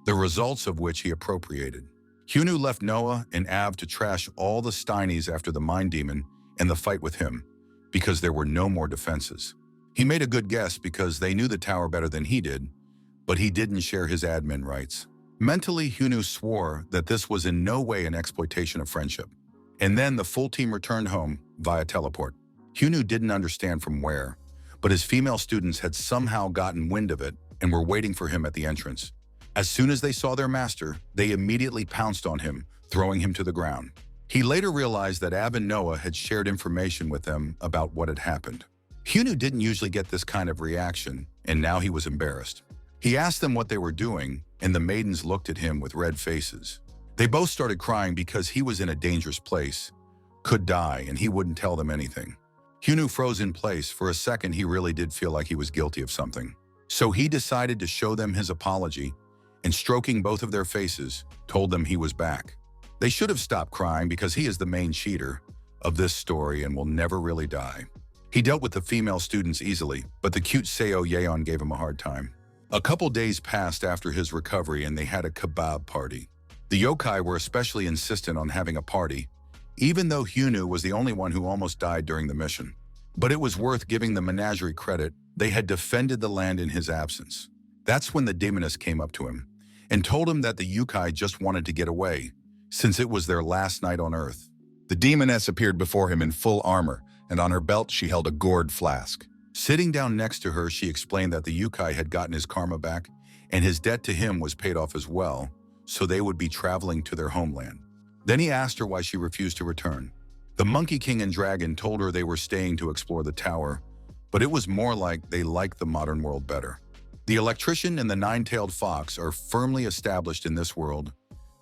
[SPEAKER 1] the results of which he appropriated. Hyunwoo left Noah and Av to trash all the Steinies after the mind demon and the fight with him, because there were no more defenses. He made a good guess because they knew the tower better than he did, but he didn't share his admin rights. Mentally, Hyunwoo swore that this was in no way an exploitation of friendship. And then the full team returned home via teleport. Hyunwoo didn't understand from where, but his female students had somehow gotten wind of it and were waiting for him at the entrance. As soon as they saw their master, they immediately pounced on him, throwing him to the ground. He later realized that Ab and Noah had shared information with them about what had happened. Hyunwoo didn't usually get this kind of reaction, and now he was embarrassed. He asked them what they were doing, and the maidens looked at him with red faces. They both started crying because he was in a dangerous place, could die, and he wouldn't tell them anything. Hyunwoo froze in place. For a second, he really did feel like he was guilty of something. So he decided to show them his apology, and stroking both of their faces, told them he was back. They should have stopped crying because he is the main cheater of this story and will never really die. He dealt with the female students easily, but the cute Seo Yeon gave him a hard time. A couple days passed after his recovery and they had a kebab party. The yokai were especially insistent on having a party, even though Hyunwoo was the only one who almost died during the mission. But it was worth giving the menagerie credit. They had defended the land in his absence. That's when the demoness came up to him and told him that the yokai just wanted to get away, since it was their last night on Earth.
[SPEAKER 2] The demoness appeared before him in full armor, and on her belt she held a gourd flask.
[SPEAKER 1] Sitting down next to her, she explained that the yokai had gotten his karma back, and his debt to him was paid off as well, so they would be traveling to their homeland. Then he asked her why she refused to return. The Monkey King and Dragon told her they were staying to explore the tower, but it was more like they liked the modern world better. The electrician and the nine-tailed fox are firmly established in this world.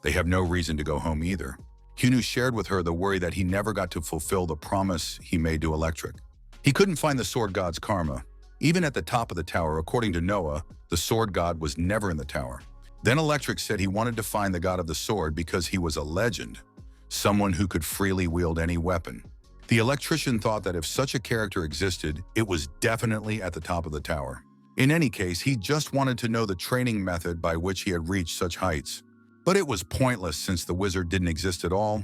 [SPEAKER 1] They have no reason to go home either. Hyunwoo shared with her the worry that he never got to fulfill the promise he made to Electric. He couldn't find the sword god's karma. Even at the top of the tower, according to Noah, the sword god was never in the tower. Then Electric said he wanted to find the god of the sword because he was a legend, someone who could freely wield any weapon. The electrician thought that if such a character existed, it was definitely at the top of the tower. In any case, he just wanted to know the training method by which he had reached such heights. But it was pointless since the wizard didn't exist at all.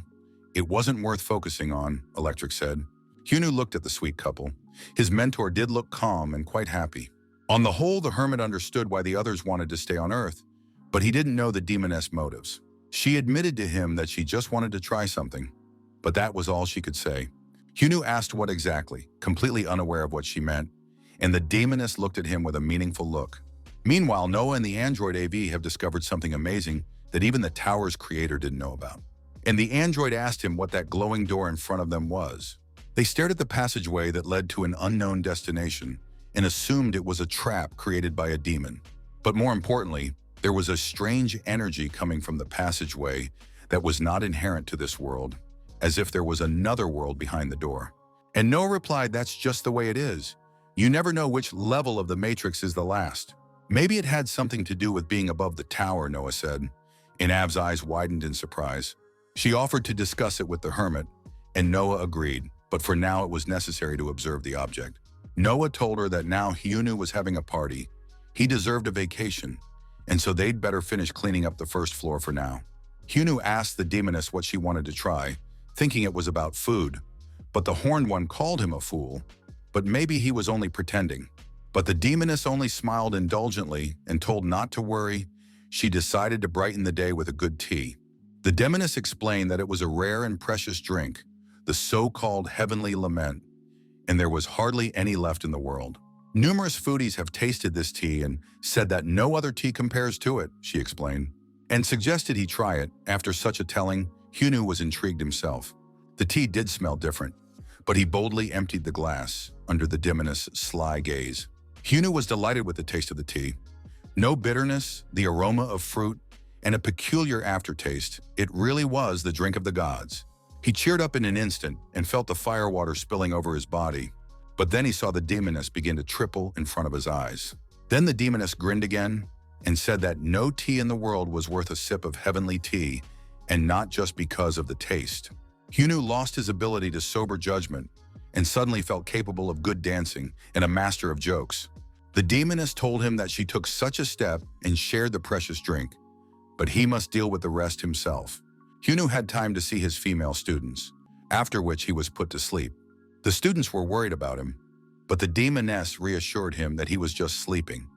[SPEAKER 1] It wasn't worth focusing on, Electric said. Hyunwoo looked at the sweet couple. His mentor did look calm and quite happy. On the whole, the hermit understood why the others wanted to stay on Earth, but he didn't know the demoness motives. She admitted to him that she just wanted to try something, but that was all she could say. Hyunwoo asked what exactly, completely unaware of what she meant, and the demoness looked at him with a meaningful look. Meanwhile, Noah and the android AV have discovered something amazing that even the tower's creator didn't know about. And the android asked him what that glowing door in front of them was. They stared at the passageway that led to an unknown destination and assumed it was a trap created by a demon. But more importantly, there was a strange energy coming from the passageway that was not inherent to this world, as if there was another world behind the door. And Noah replied, "That's just the way it is. You never know which level of the matrix is the last. Maybe it had something to do with being above the tower, Noah said. And Av's eyes widened in surprise. She offered to discuss it with the hermit, and Noah agreed, but for now it was necessary to observe the object. Noah told her that now Hyunu was having a party. He deserved a vacation, and so they'd better finish cleaning up the first floor for now. Hyunu asked the demoness what she wanted to try, thinking it was about food, but the horned one called him a fool. But maybe he was only pretending. But the demoness only smiled indulgently and told not to worry. She decided to brighten the day with a good tea. The demoness explained that it was a rare and precious drink, the so-called heavenly lament, and there was hardly any left in the world. Numerous foodies have tasted this tea and said that no other tea compares to it, she explained, and suggested he try it. After such a telling, Hyunu was intrigued himself. The tea did smell different, but he boldly emptied the glass under the demoness' sly gaze. Hyunu was delighted with the taste of the tea. No bitterness, the aroma of fruit, and a peculiar aftertaste. It really was the drink of the gods. He cheered up in an instant and felt the firewater spilling over his body. But then he saw the demoness begin to triple in front of his eyes. Then the demoness grinned again and said that no tea in the world was worth a sip of heavenly tea, and not just because of the taste. Hyunu lost his ability to sober judgment and suddenly felt capable of good dancing and a master of jokes. The demoness told him that she took such a step and shared the precious drink, but he must deal with the rest himself. Hyunu had time to see his female students, after which he was put to sleep. The students were worried about him, but the demoness reassured him that he was just sleeping,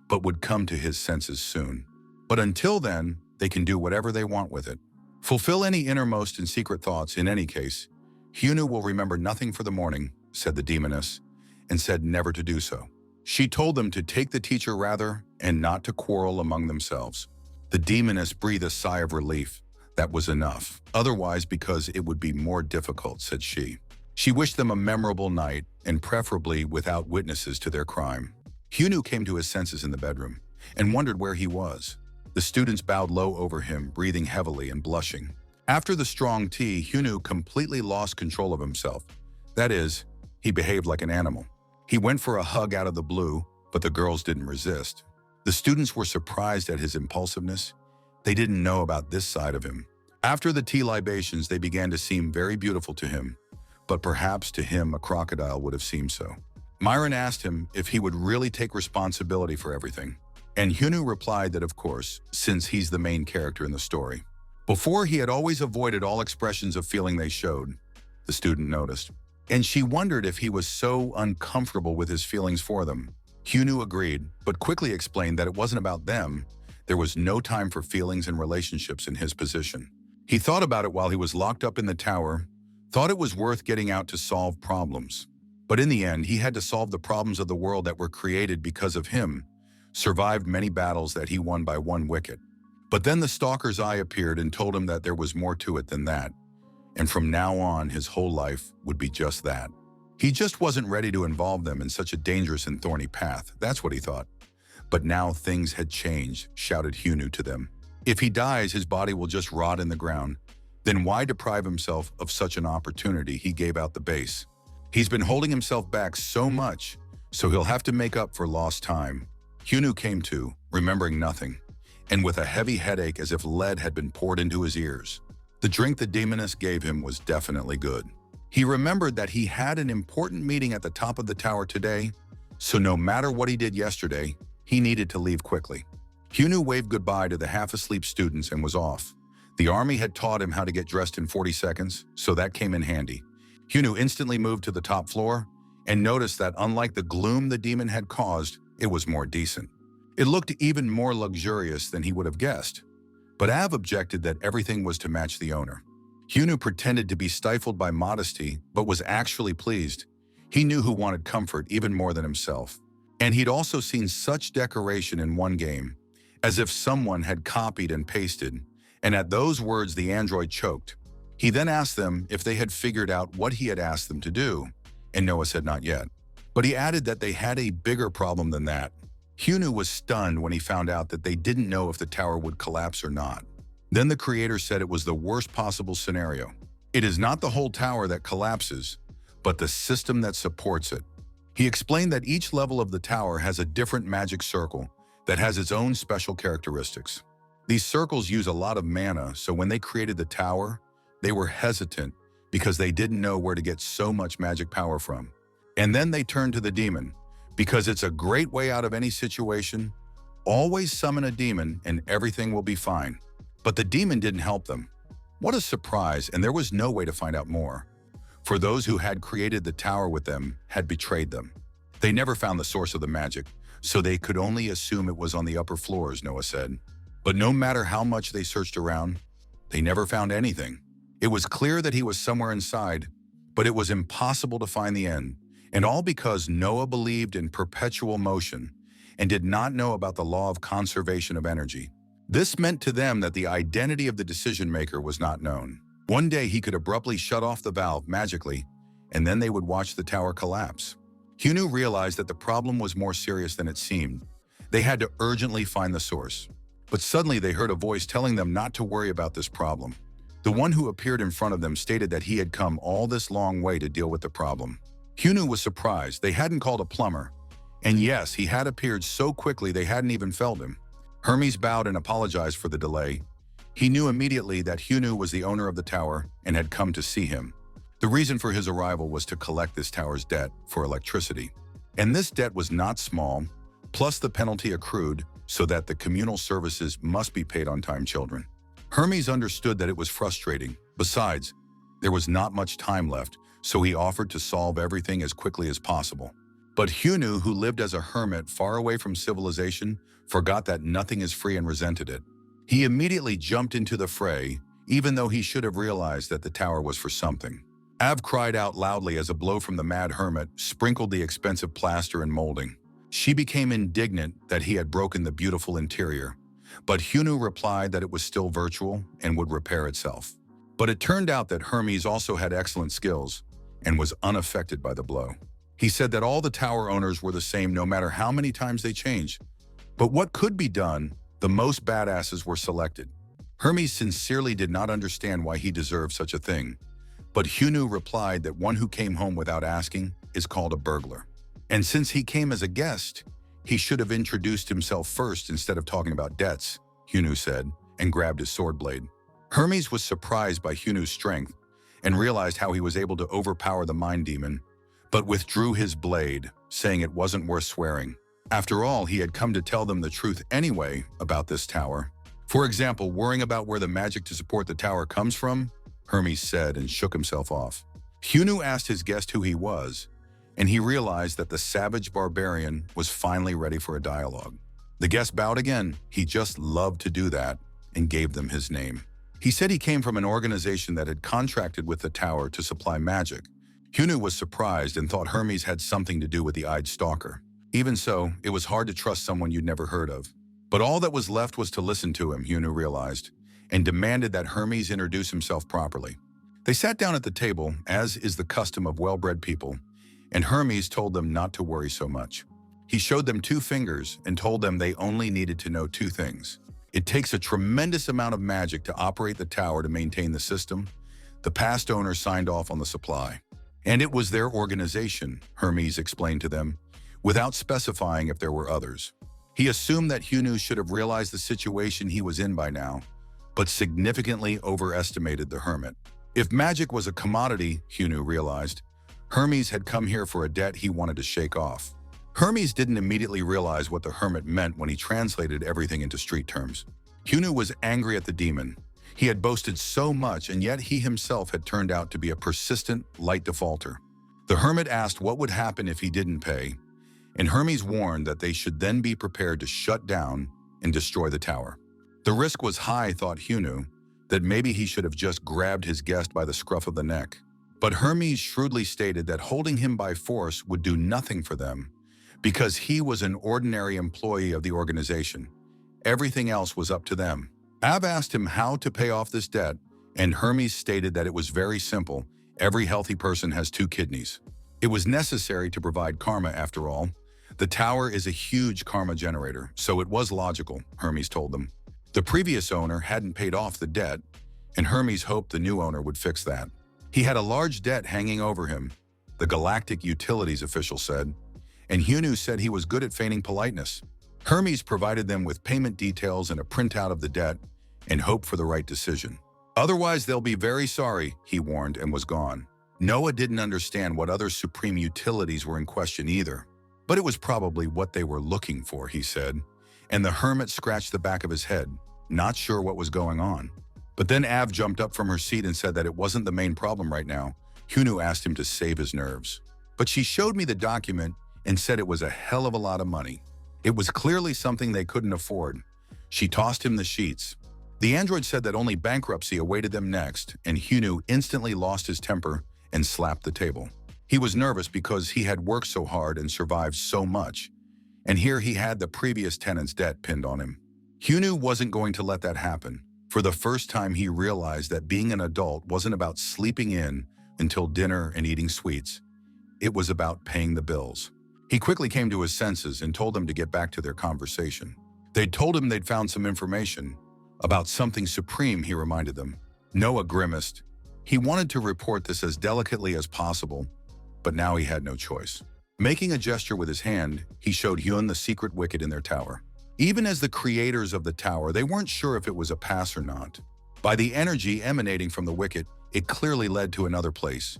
[SPEAKER 1] but would come to his senses soon. But until then, they can do whatever they want with it. Fulfill any innermost and secret thoughts. In any case, Hyunu will remember nothing for the morning, said the demoness, and said never to do so. She told them to take the teacher rather, and not to quarrel among themselves. The demoness breathed a sigh of relief. That was enough. Otherwise, because it would be more difficult, said she. She wished them a memorable night, and preferably without witnesses to their crime. Hyunu came to his senses in the bedroom, and wondered where he was. The students bowed low over him, breathing heavily and blushing. After the strong tea, Hyunu completely lost control of himself. That is, he behaved like an animal. He went for a hug out of the blue, but the girls didn't resist. The students were surprised at his impulsiveness. They didn't know about this side of him. After the tea libations, they began to seem very beautiful to him, but perhaps to him a crocodile would have seemed so. Myron asked him if he would really take responsibility for everything, and Hyunu replied that of course, since he's the main character in the story. Before, he had always avoided all expressions of feeling they showed, the student noticed, and she wondered if he was so uncomfortable with his feelings for them. Hyunu agreed, but quickly explained that it wasn't about them. There was no time for feelings and relationships in his position. He thought about it while he was locked up in the tower, thought it was worth getting out to solve problems. But in the end, he had to solve the problems of the world that were created because of him, survived many battles that he won by one wicket. But then the stalker's eye appeared and told him that there was more to it than that, and from now on, his whole life would be just that. He just wasn't ready to involve them in such a dangerous and thorny path, that's what he thought. But now things had changed, shouted Hyunu to them. If he dies, his body will just rot in the ground. Then why deprive himself of such an opportunity? He gave out the base. He's been holding himself back so much, so he'll have to make up for lost time. Hyunu came to, remembering nothing, and with a heavy headache as if lead had been poured into his ears. The drink the demoness gave him was definitely good. He remembered that he had an important meeting at the top of the tower today, so no matter what he did yesterday, he needed to leave quickly. Hyunu waved goodbye to the half-asleep students and was off. The army had taught him how to get dressed in 40 seconds, so that came in handy. Hyunu instantly moved to the top floor and noticed that unlike the gloom the demon had caused, it was more decent. It looked even more luxurious than he would have guessed. But Av objected that everything was to match the owner. Hyunu pretended to be stifled by modesty, but was actually pleased. He knew who wanted comfort even more than himself. And he'd also seen such decoration in one game, as if someone had copied and pasted, and at those words the android choked. He then asked them if they had figured out what he had asked them to do, and Noah said not yet. But he added that they had a bigger problem than that. Hyunu was stunned when he found out that they didn't know if the tower would collapse or not. Then the creator said it was the worst possible scenario. It is not the whole tower that collapses, but the system that supports it. He explained that each level of the tower has a different magic circle that has its own special characteristics. These circles use a lot of mana, so when they created the tower, they were hesitant because they didn't know where to get so much magic power from. And then they turned to the demon, because it's a great way out of any situation. Always summon a demon and everything will be fine. But the demon didn't help them. What a surprise, and there was no way to find out more. For those who had created the tower with them had betrayed them. They never found the source of the magic, so they could only assume it was on the upper floors, Noah said. But no matter how much they searched around, they never found anything. It was clear that he was somewhere inside, but it was impossible to find the end, and all because Noah believed in perpetual motion and did not know about the law of conservation of energy. This meant to them that the identity of the decision-maker was not known. One day he could abruptly shut off the valve magically, and then they would watch the tower collapse. Hyunu realized that the problem was more serious than it seemed. They had to urgently find the source. But suddenly they heard a voice telling them not to worry about this problem. The one who appeared in front of them stated that he had come all this long way to deal with the problem. Hyunu was surprised. They hadn't called a plumber. And yes, he had appeared so quickly they hadn't even felt him. Hermes bowed and apologized for the delay. He knew immediately that Hyunu was the owner of the tower and had come to see him. The reason for his arrival was to collect this tower's debt for electricity. And this debt was not small, plus the penalty accrued so that the communal services must be paid on time children. Hermes understood that it was frustrating. Besides, there was not much time left, so he offered to solve everything as quickly as possible. But Hyunu, who lived as a hermit far away from civilization, forgot that nothing is free and resented it. He immediately jumped into the fray, even though he should have realized that the tower was for something. Av cried out loudly as a blow from the mad hermit sprinkled the expensive plaster and molding. She became indignant that he had broken the beautiful interior, but Hyunu replied that it was still virtual and would repair itself. But it turned out that Hermes also had excellent skills and was unaffected by the blow. He said that all the tower owners were the same no matter how many times they changed. But what could be done? The most badasses were selected. Hermes sincerely did not understand why he deserved such a thing, but Hyunu replied that one who came home without asking is called a burglar. And since he came as a guest, he should have introduced himself first instead of talking about debts, Hyunu said, and grabbed his sword blade. Hermes was surprised by Hyunu's strength and realized how he was able to overpower the mind demon, but withdrew his blade, saying it wasn't worth swearing. After all, he had come to tell them the truth anyway about this tower. For example, worrying about where the magic to support the tower comes from, Hermes said and shook himself off. Hyunu asked his guest who he was, and he realized that the savage barbarian was finally ready for a dialogue. The guest bowed again. He just loved to do that, and gave them his name. He said he came from an organization that had contracted with the tower to supply magic. Hyunu was surprised and thought Hermes had something to do with the eyed stalker. Even so, it was hard to trust someone you'd never heard of. But all that was left was to listen to him, Hyunu realized, and demanded that Hermes introduce himself properly. They sat down at the table, as is the custom of well-bred people, and Hermes told them not to worry so much. He showed them 2 fingers and told them they only needed to know 2 things. It takes a tremendous amount of magic to operate the tower to maintain the system. The past owner signed off on the supply. And it was their organization, Hermes explained to them, without specifying if there were others. He assumed that Hyunu should have realized the situation he was in by now, but significantly overestimated the hermit. If magic was a commodity, Hyunu realized, Hermes had come here for a debt he wanted to shake off. Hermes didn't immediately realize what the hermit meant when he translated everything into street terms. Hyunu was angry at the demon. He had boasted so much, and yet he himself had turned out to be a persistent, light defaulter. The hermit asked what would happen if he didn't pay, and Hermes warned that they should then be prepared to shut down and destroy the tower. The risk was high, thought Hyunu, that maybe he should have just grabbed his guest by the scruff of the neck. But Hermes shrewdly stated that holding him by force would do nothing for them, because he was an ordinary employee of the organization. Everything else was up to them. Ab asked him how to pay off this debt, and Hermes stated that it was very simple. Every healthy person has 2 kidneys. It was necessary to provide karma after all. The tower is a huge karma generator, so it was logical, Hermes told them. The previous owner hadn't paid off the debt, and Hermes hoped the new owner would fix that. He had a large debt hanging over him, the galactic utilities official said. and Hyunu said he was good at feigning politeness. Hermes provided them with payment details and a printout of the debt and hoped for the right decision. Otherwise, they'll be very sorry, he warned, and was gone. Noah didn't understand what other supreme utilities were in question either, but it was probably what they were looking for, he said, and the hermit scratched the back of his head, not sure what was going on. But then Av jumped up from her seat and said that it wasn't the main problem right now. Hyunu asked him to save his nerves. But she showed me the document and said it was a hell of a lot of money. It was clearly something they couldn't afford. She tossed him the sheets. The android said that only bankruptcy awaited them next, and Hyunu instantly lost his temper and slapped the table. He was nervous because he had worked so hard and survived so much, and here he had the previous tenant's debt pinned on him. Hyunu wasn't going to let that happen. For the first time, he realized that being an adult wasn't about sleeping in until dinner and eating sweets. It was about paying the bills. He quickly came to his senses and told them to get back to their conversation. They'd told him they'd found some information about something supreme, he reminded them. Noah grimaced. He wanted to report this as delicately as possible, but now he had no choice. Making a gesture with his hand, he showed Hyun the secret wicket in their tower. Even as the creators of the tower, they weren't sure if it was a pass or not. By the energy emanating from the wicket, it clearly led to another place.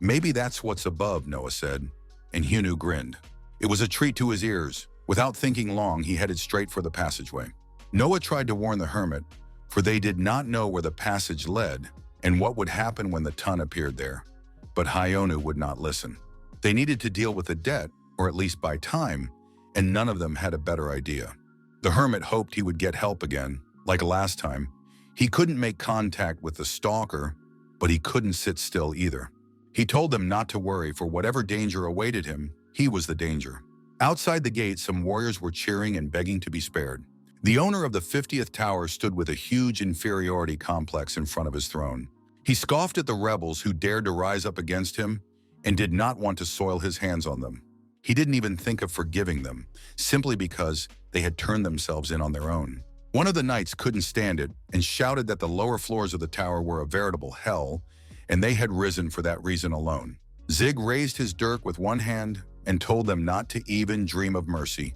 [SPEAKER 1] Maybe that's what's above, Noah said, and Hyunu grinned. It was a treat to his ears. Without thinking long, he headed straight for the passageway. Noah tried to warn the hermit, for they did not know where the passage led and what would happen when the Tun appeared there. But Hyunu would not listen. They needed to deal with the debt, or at least buy time, and none of them had a better idea. The hermit hoped he would get help again, like last time. He couldn't make contact with the stalker, but he couldn't sit still either. He told them not to worry, for whatever danger awaited him, he was the danger. Outside the gate, some warriors were cheering and begging to be spared. The owner of the 50th tower stood with a huge inferiority complex in front of his throne. He scoffed at the rebels who dared to rise up against him and did not want to soil his hands on them. He didn't even think of forgiving them, simply because they had turned themselves in on their own. One of the knights couldn't stand it and shouted that the lower floors of the tower were a veritable hell, and they had risen for that reason alone. Zig raised his dirk with one hand and told them not to even dream of mercy.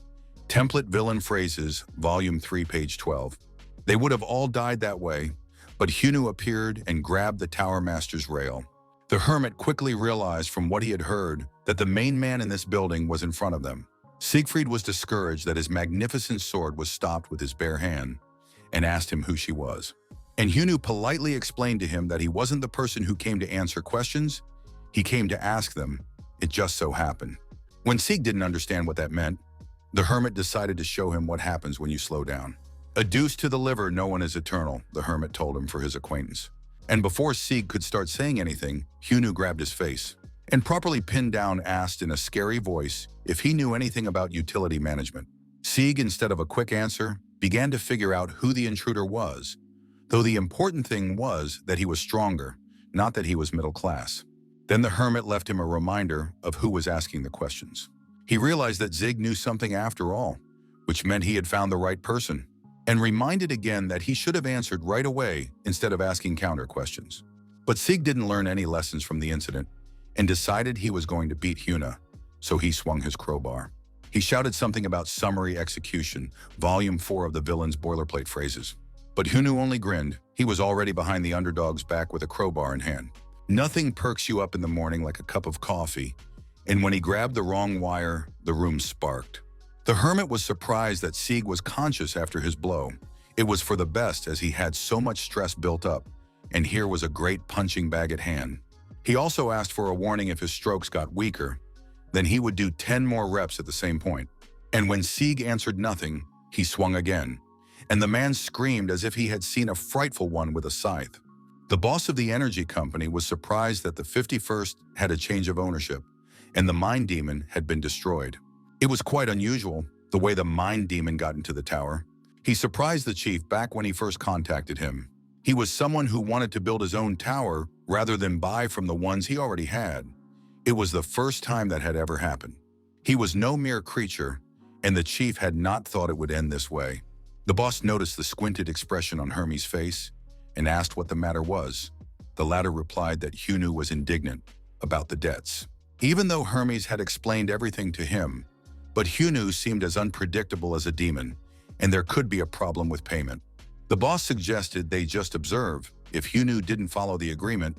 [SPEAKER 1] Template Villain Phrases, Volume 3, page 12. They would have all died that way, but Hyunu appeared and grabbed the Tower Master's rail. The hermit quickly realized from what he had heard that the main man in this building was in front of them. Siegfried was discouraged that his magnificent sword was stopped with his bare hand and asked him who she was. And Hyunu politely explained to him that he wasn't the person who came to answer questions, he came to ask them. It just so happened. When Sieg didn't understand what that meant, the hermit decided to show him what happens when you slow down. A deuce to the liver, no one is eternal, the hermit told him for his acquaintance. And before Sieg could start saying anything, Hyunu grabbed his face and properly pinned down asked in a scary voice if he knew anything about utility management. Sieg, instead of a quick answer, began to figure out who the intruder was, though the important thing was that he was stronger, not that he was middle class. Then the hermit left him a reminder of who was asking the questions. He realized that Zig knew something after all, which meant he had found the right person, and reminded again that he should have answered right away instead of asking counter questions. But Sieg didn't learn any lessons from the incident and decided he was going to beat Hyuna, so he swung his crowbar. He shouted something about summary execution, Volume 4 of the Villain's Boilerplate Phrases. But Hyunu only grinned. He was already behind the underdog's back with a crowbar in hand. Nothing perks you up in the morning like a cup of coffee, and when he grabbed the wrong wire, the room sparked. The hermit was surprised that Sieg was conscious after his blow. It was for the best as he had so much stress built up, and here was a great punching bag at hand. He also asked for a warning if his strokes got weaker, then he would do 10 more reps at the same point. And when Sieg answered nothing, he swung again, and the man screamed as if he had seen a frightful one with a scythe. The boss of the energy company was surprised that the 51st had a change of ownership, and the Mind Demon had been destroyed. It was quite unusual, the way the Mind Demon got into the tower. He surprised the chief back when he first contacted him. He was someone who wanted to build his own tower rather than buy from the ones he already had. It was the first time that had ever happened. He was no mere creature, and the chief had not thought it would end this way. The boss noticed the squinted expression on Hermes' face and asked what the matter was. The latter replied that Hyunu was indignant about the debts. Even though Hermes had explained everything to him, but Hyunu seemed as unpredictable as a demon, and there could be a problem with payment. The boss suggested they just observe. If Hyunu didn't follow the agreement,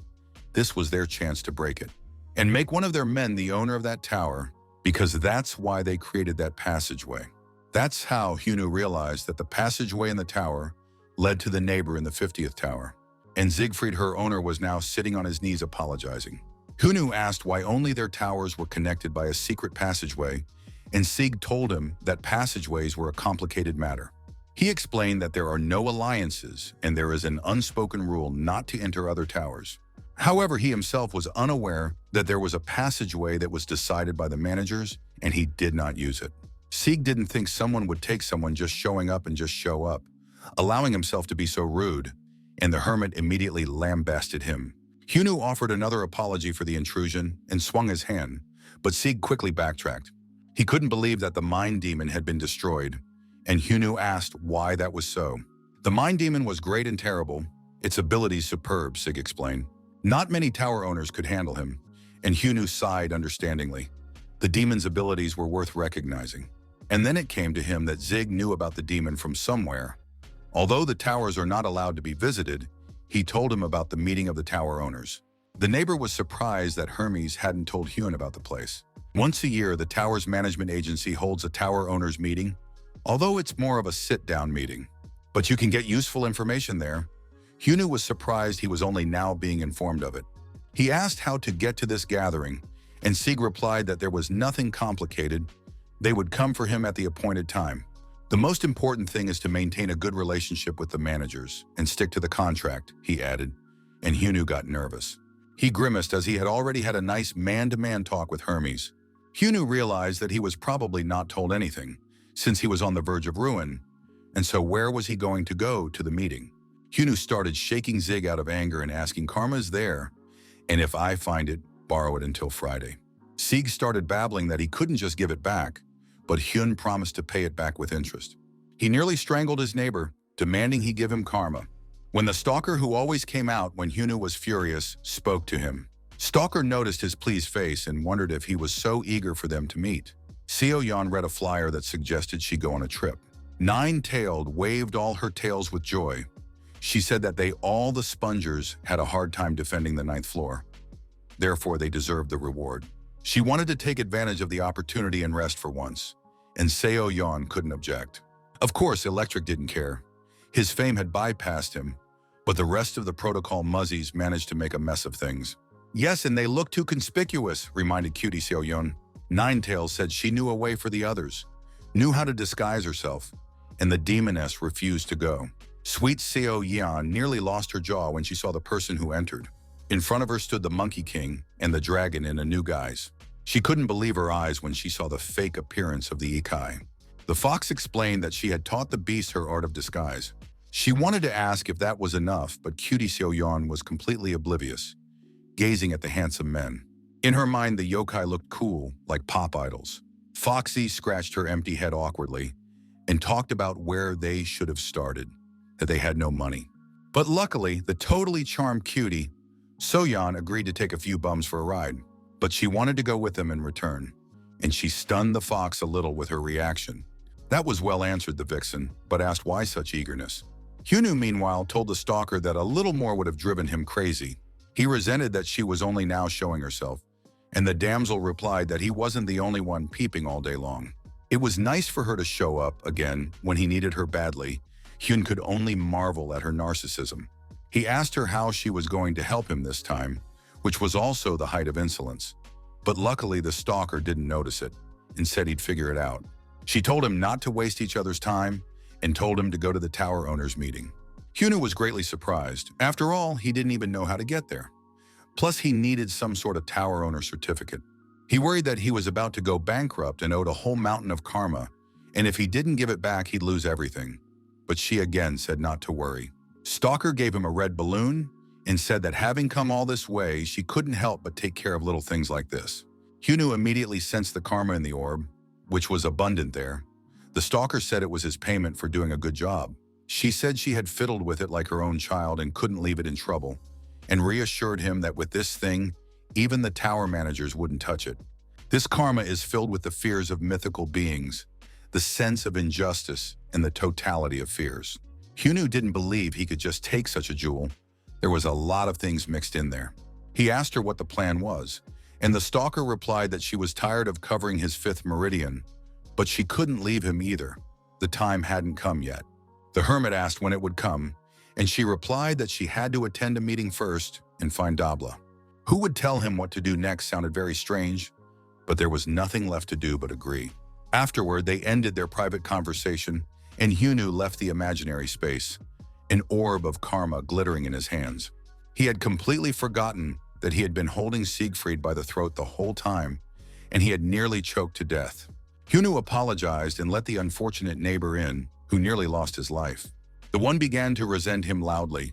[SPEAKER 1] this was their chance to break it and make one of their men the owner of that tower, because that's why they created that passageway. That's how Hyunu realized that the passageway in the tower led to the neighbor in the 50th tower. And Siegfried, her owner, was now sitting on his knees apologizing. Hyunu asked why only their towers were connected by a secret passageway, and Sieg told him that passageways were a complicated matter. He explained that there are no alliances and there is an unspoken rule not to enter other towers. However, he himself was unaware that there was a passageway that was decided by the managers, and he did not use it. Sieg didn't think someone would take someone just showing up and just show up, allowing himself to be so rude, and the hermit immediately lambasted him. Hyunu offered another apology for the intrusion and swung his hand, but Sieg quickly backtracked. He couldn't believe that the mind demon had been destroyed, and Hyunu asked why that was so. The mind demon was great and terrible, its abilities superb, Sieg explained. Not many tower owners could handle him, and Hyunu sighed understandingly. The demon's abilities were worth recognizing. And then it came to him that Zig knew about the demon from somewhere. Although the towers are not allowed to be visited, he told him about the meeting of the tower owners. The neighbor was surprised that Hermes hadn't told Hyun about the place. Once a year, the tower's management agency holds a tower owners meeting, although it's more of a sit-down meeting. But you can get useful information there. Hyunu was surprised he was only now being informed of it. He asked how to get to this gathering, and Sieg replied that there was nothing complicated. They would come for him at the appointed time. The most important thing is to maintain a good relationship with the managers and stick to the contract, he added, and Hyunu got nervous. He grimaced as he had already had a nice man-to-man talk with Hermes. Hyunu realized that he was probably not told anything, since he was on the verge of ruin, and so where was he going to go to the meeting? Hyunu started shaking Zig out of anger and asking, "Karma's there, and if I find it, borrow it until Friday." Sieg started babbling that he couldn't just give it back, but Hyun promised to pay it back with interest. He nearly strangled his neighbor, demanding he give him karma. When the stalker, who always came out when Hyunu was furious, spoke to him, Stalker noticed his pleased face and wondered if he was so eager for them to meet. Seo Yan read a flyer that suggested she go on a trip. Nine-Tailed waved all her tails with joy. She said that all the spongers had a hard time defending the 9th floor. Therefore, they deserved the reward. She wanted to take advantage of the opportunity and rest for once, and Seo Yan couldn't object. Of course, Electric didn't care. His fame had bypassed him, but the rest of the protocol muzzies managed to make a mess of things. Yes, and they looked too conspicuous, reminded Cutie Seo Yan. Ninetails said she knew a way for the others, knew how to disguise herself, and the demoness refused to go. Sweet Seo Yan nearly lost her jaw when she saw the person who entered. In front of her stood the Monkey King and the dragon in a new guise. She couldn't believe her eyes when she saw the fake appearance of the Ikai. The fox explained that she had taught the beast her art of disguise. She wanted to ask if that was enough, but Cutie Seo Yan was completely oblivious, gazing at the handsome men. In her mind, the yokai looked cool, like pop idols. Foxy scratched her empty head awkwardly and talked about where they should have started, that they had no money. But luckily, the totally charmed Cutie Soyeon agreed to take a few bums for a ride, but she wanted to go with them in return, and she stunned the fox a little with her reaction. That was well answered, the vixen, but asked why such eagerness. Hyunu, meanwhile, told the stalker that a little more would have driven him crazy. He resented that she was only now showing herself, and the damsel replied that he wasn't the only one peeping all day long. It was nice for her to show up again when he needed her badly. Hyun could only marvel at her narcissism. He asked her how she was going to help him this time, which was also the height of insolence. But luckily, the stalker didn't notice it and said he'd figure it out. She told him not to waste each other's time and told him to go to the tower owners' meeting. Hyunu was greatly surprised. After all, he didn't even know how to get there. Plus, he needed some sort of tower owner certificate. He worried that he was about to go bankrupt and owed a whole mountain of karma, and if he didn't give it back, he'd lose everything. But she again said not to worry. Stalker gave him a red balloon and said that having come all this way, she couldn't help but take care of little things like this. Hyunu immediately sensed the karma in the orb, which was abundant there. The stalker said it was his payment for doing a good job. She said she had fiddled with it like her own child and couldn't leave it in trouble, and reassured him that with this thing, Even the tower managers wouldn't touch it. This karma is filled with the fears of mythical beings, the sense of injustice, and the totality of fears. Hyunwoo didn't believe he could just take such a jewel. There was a lot of things mixed in there. He asked her what the plan was, and the stalker replied that she was tired of covering his fifth meridian, but she couldn't leave him either. The time hadn't come yet. The hermit asked when it would come, and she replied that she had to attend a meeting first and find Dabla. Who would tell him what to do next sounded very strange, but there was nothing left to do but agree. Afterward, they ended their private conversation, and Hyunwoo left the imaginary space, an orb of karma glittering in his hands. He had completely forgotten that he had been holding Siegfried by the throat the whole time, and he had nearly choked to death. Hyunwoo apologized and let the unfortunate neighbor in, who nearly lost his life. The one began to resent him loudly,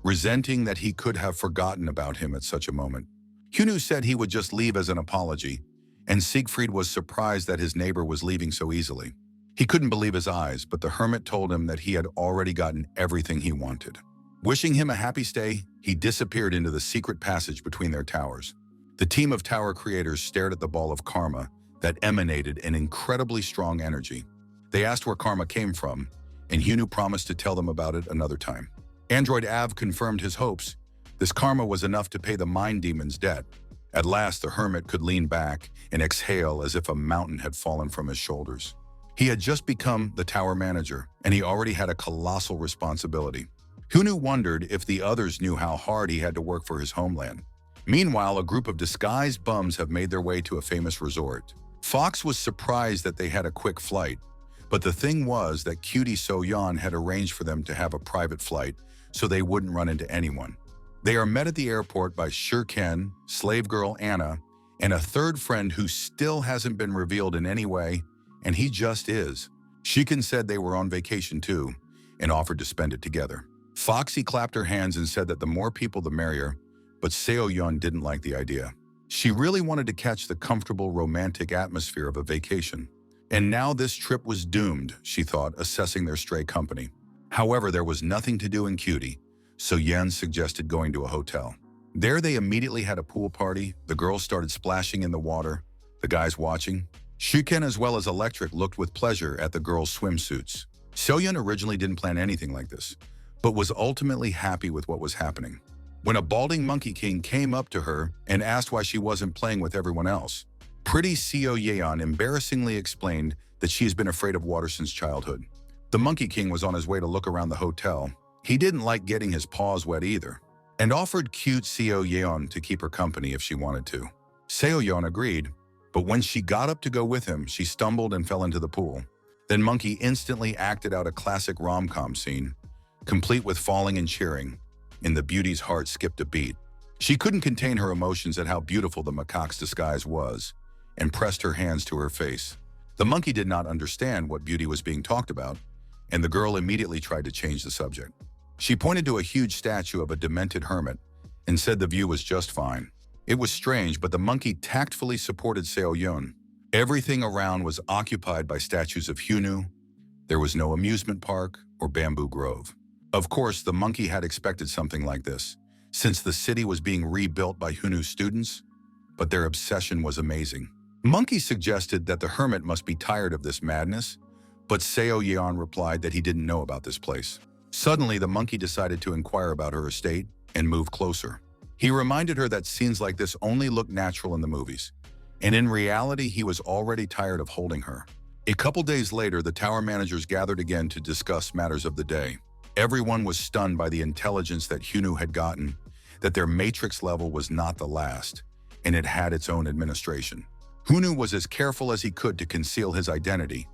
[SPEAKER 1] resenting that he could have forgotten about him at such a moment. Hyunwoo said he would just leave as an apology, and Siegfried was surprised that his neighbor was leaving so easily. He couldn't believe his eyes, but the hermit told him that he had already gotten everything he wanted. Wishing him a happy stay, he disappeared into the secret passage between their towers. The team of tower creators stared at the ball of karma that emanated an incredibly strong energy. They asked where karma came from, and Hyunwoo promised to tell them about it another time. Android Av confirmed his hopes. This karma was enough to pay the mind demon's debt. At last, the hermit could lean back and exhale as if a mountain had fallen from his shoulders. He had just become the tower manager, and he already had a colossal responsibility. Hyunwoo wondered if the others knew how hard he had to work for his homeland. Meanwhile, a group of disguised bums have made their way to a famous resort. Fox was surprised that they had a quick flight, but the thing was that cutie So-yeon had arranged for them to have a private flight so they wouldn't run into anyone. They are met at the airport by Shurken, slave girl Anna, and a third friend who still hasn't been revealed in any way, and he just is. Shurken said they were on vacation too, and offered to spend it together. Foxy clapped her hands and said that the more people the merrier, but Seo-yeon didn't like the idea. She really wanted to catch the comfortable romantic atmosphere of a vacation. And now this trip was doomed, she thought, assessing their stray company. However, there was nothing to do in Cutie, so Yen suggested going to a hotel. There they immediately had a pool party. The girls started splashing in the water, the guys watching. Shurken as well as Electric looked with pleasure at the girls' swimsuits. Seo-yeon originally didn't plan anything like this, but was ultimately happy with what was happening. When a balding monkey king came up to her and asked why she wasn't playing with everyone else, pretty Seo-yeon embarrassingly explained that she has been afraid of water since childhood. The monkey king was on his way to look around the hotel. He didn't like getting his paws wet either, and offered cute Seo-yeon to keep her company if she wanted to. Seo-yeon agreed, but when she got up to go with him, she stumbled and fell into the pool. Then Monkey instantly acted out a classic rom-com scene, complete with falling and cheering, and the beauty's heart skipped a beat. She couldn't contain her emotions at how beautiful the macaque's disguise was, and pressed her hands to her face. The monkey did not understand what beauty was being talked about, and the girl immediately tried to change the subject. She pointed to a huge statue of a demented hermit and said the view was just fine. It was strange, but the monkey tactfully supported Seo-yeon. Everything around was occupied by statues of Hyunwoo. There was no amusement park or bamboo grove. Of course, the monkey had expected something like this, since the city was being rebuilt by Hyunwoo's students, but their obsession was amazing. Monkey suggested that the hermit must be tired of this madness, but Seo-yeon replied that he didn't know about this place. Suddenly, the monkey decided to inquire about her estate and move closer. He reminded her that scenes like this only look natural in the movies, and in reality, he was already tired of holding her. A couple days later, the tower managers gathered again to discuss matters of the day. Everyone was stunned by the intelligence that Hyunwoo had gotten, that their matrix level was not the last, and it had its own administration. Hyunwoo was as careful as he could to conceal his identity,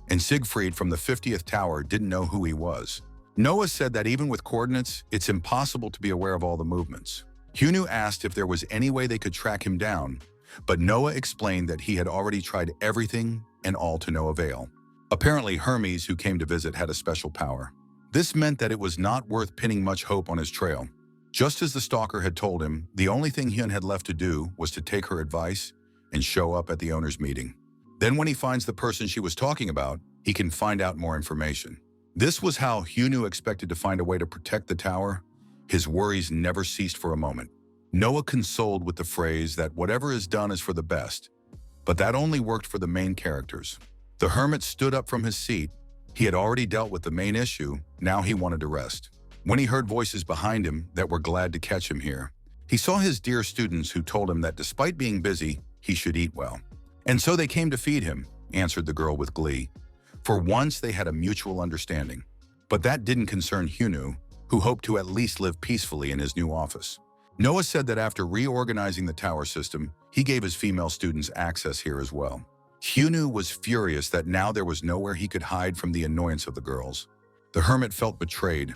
[SPEAKER 1] and Siegfried from the 50th tower didn't know who he was. Noah said that even with coordinates, it's impossible to be aware of all the movements. Hyunwoo asked if there was any way they could track him down, but Noah explained that he had already tried everything and all to no avail. Apparently, Hermes, who came to visit, had a special power. This meant that it was not worth pinning much hope on his trail. Just as the stalker had told him, the only thing Hyun had left to do was to take her advice and show up at the owner's meeting. Then when he finds the person she was talking about, he can find out more information. This was how Hyunwoo expected to find a way to protect the tower. His worries never ceased for a moment. Noah consoled with the phrase that whatever is done is for the best, but that only worked for the main characters. The hermit stood up from his seat. He had already dealt with the main issue, now he wanted to rest. When he heard voices behind him that were glad to catch him here, he saw his dear students who told him that despite being busy, he should eat well. And so they came to feed him, answered the girl with glee. For once they had a mutual understanding. But that didn't concern Hyunu, who hoped to at least live peacefully in his new office. Noah said that after reorganizing the tower system, he gave his female students access here as well. Hyunu was furious that now there was nowhere he could hide from the annoyance of the girls. The hermit felt betrayed,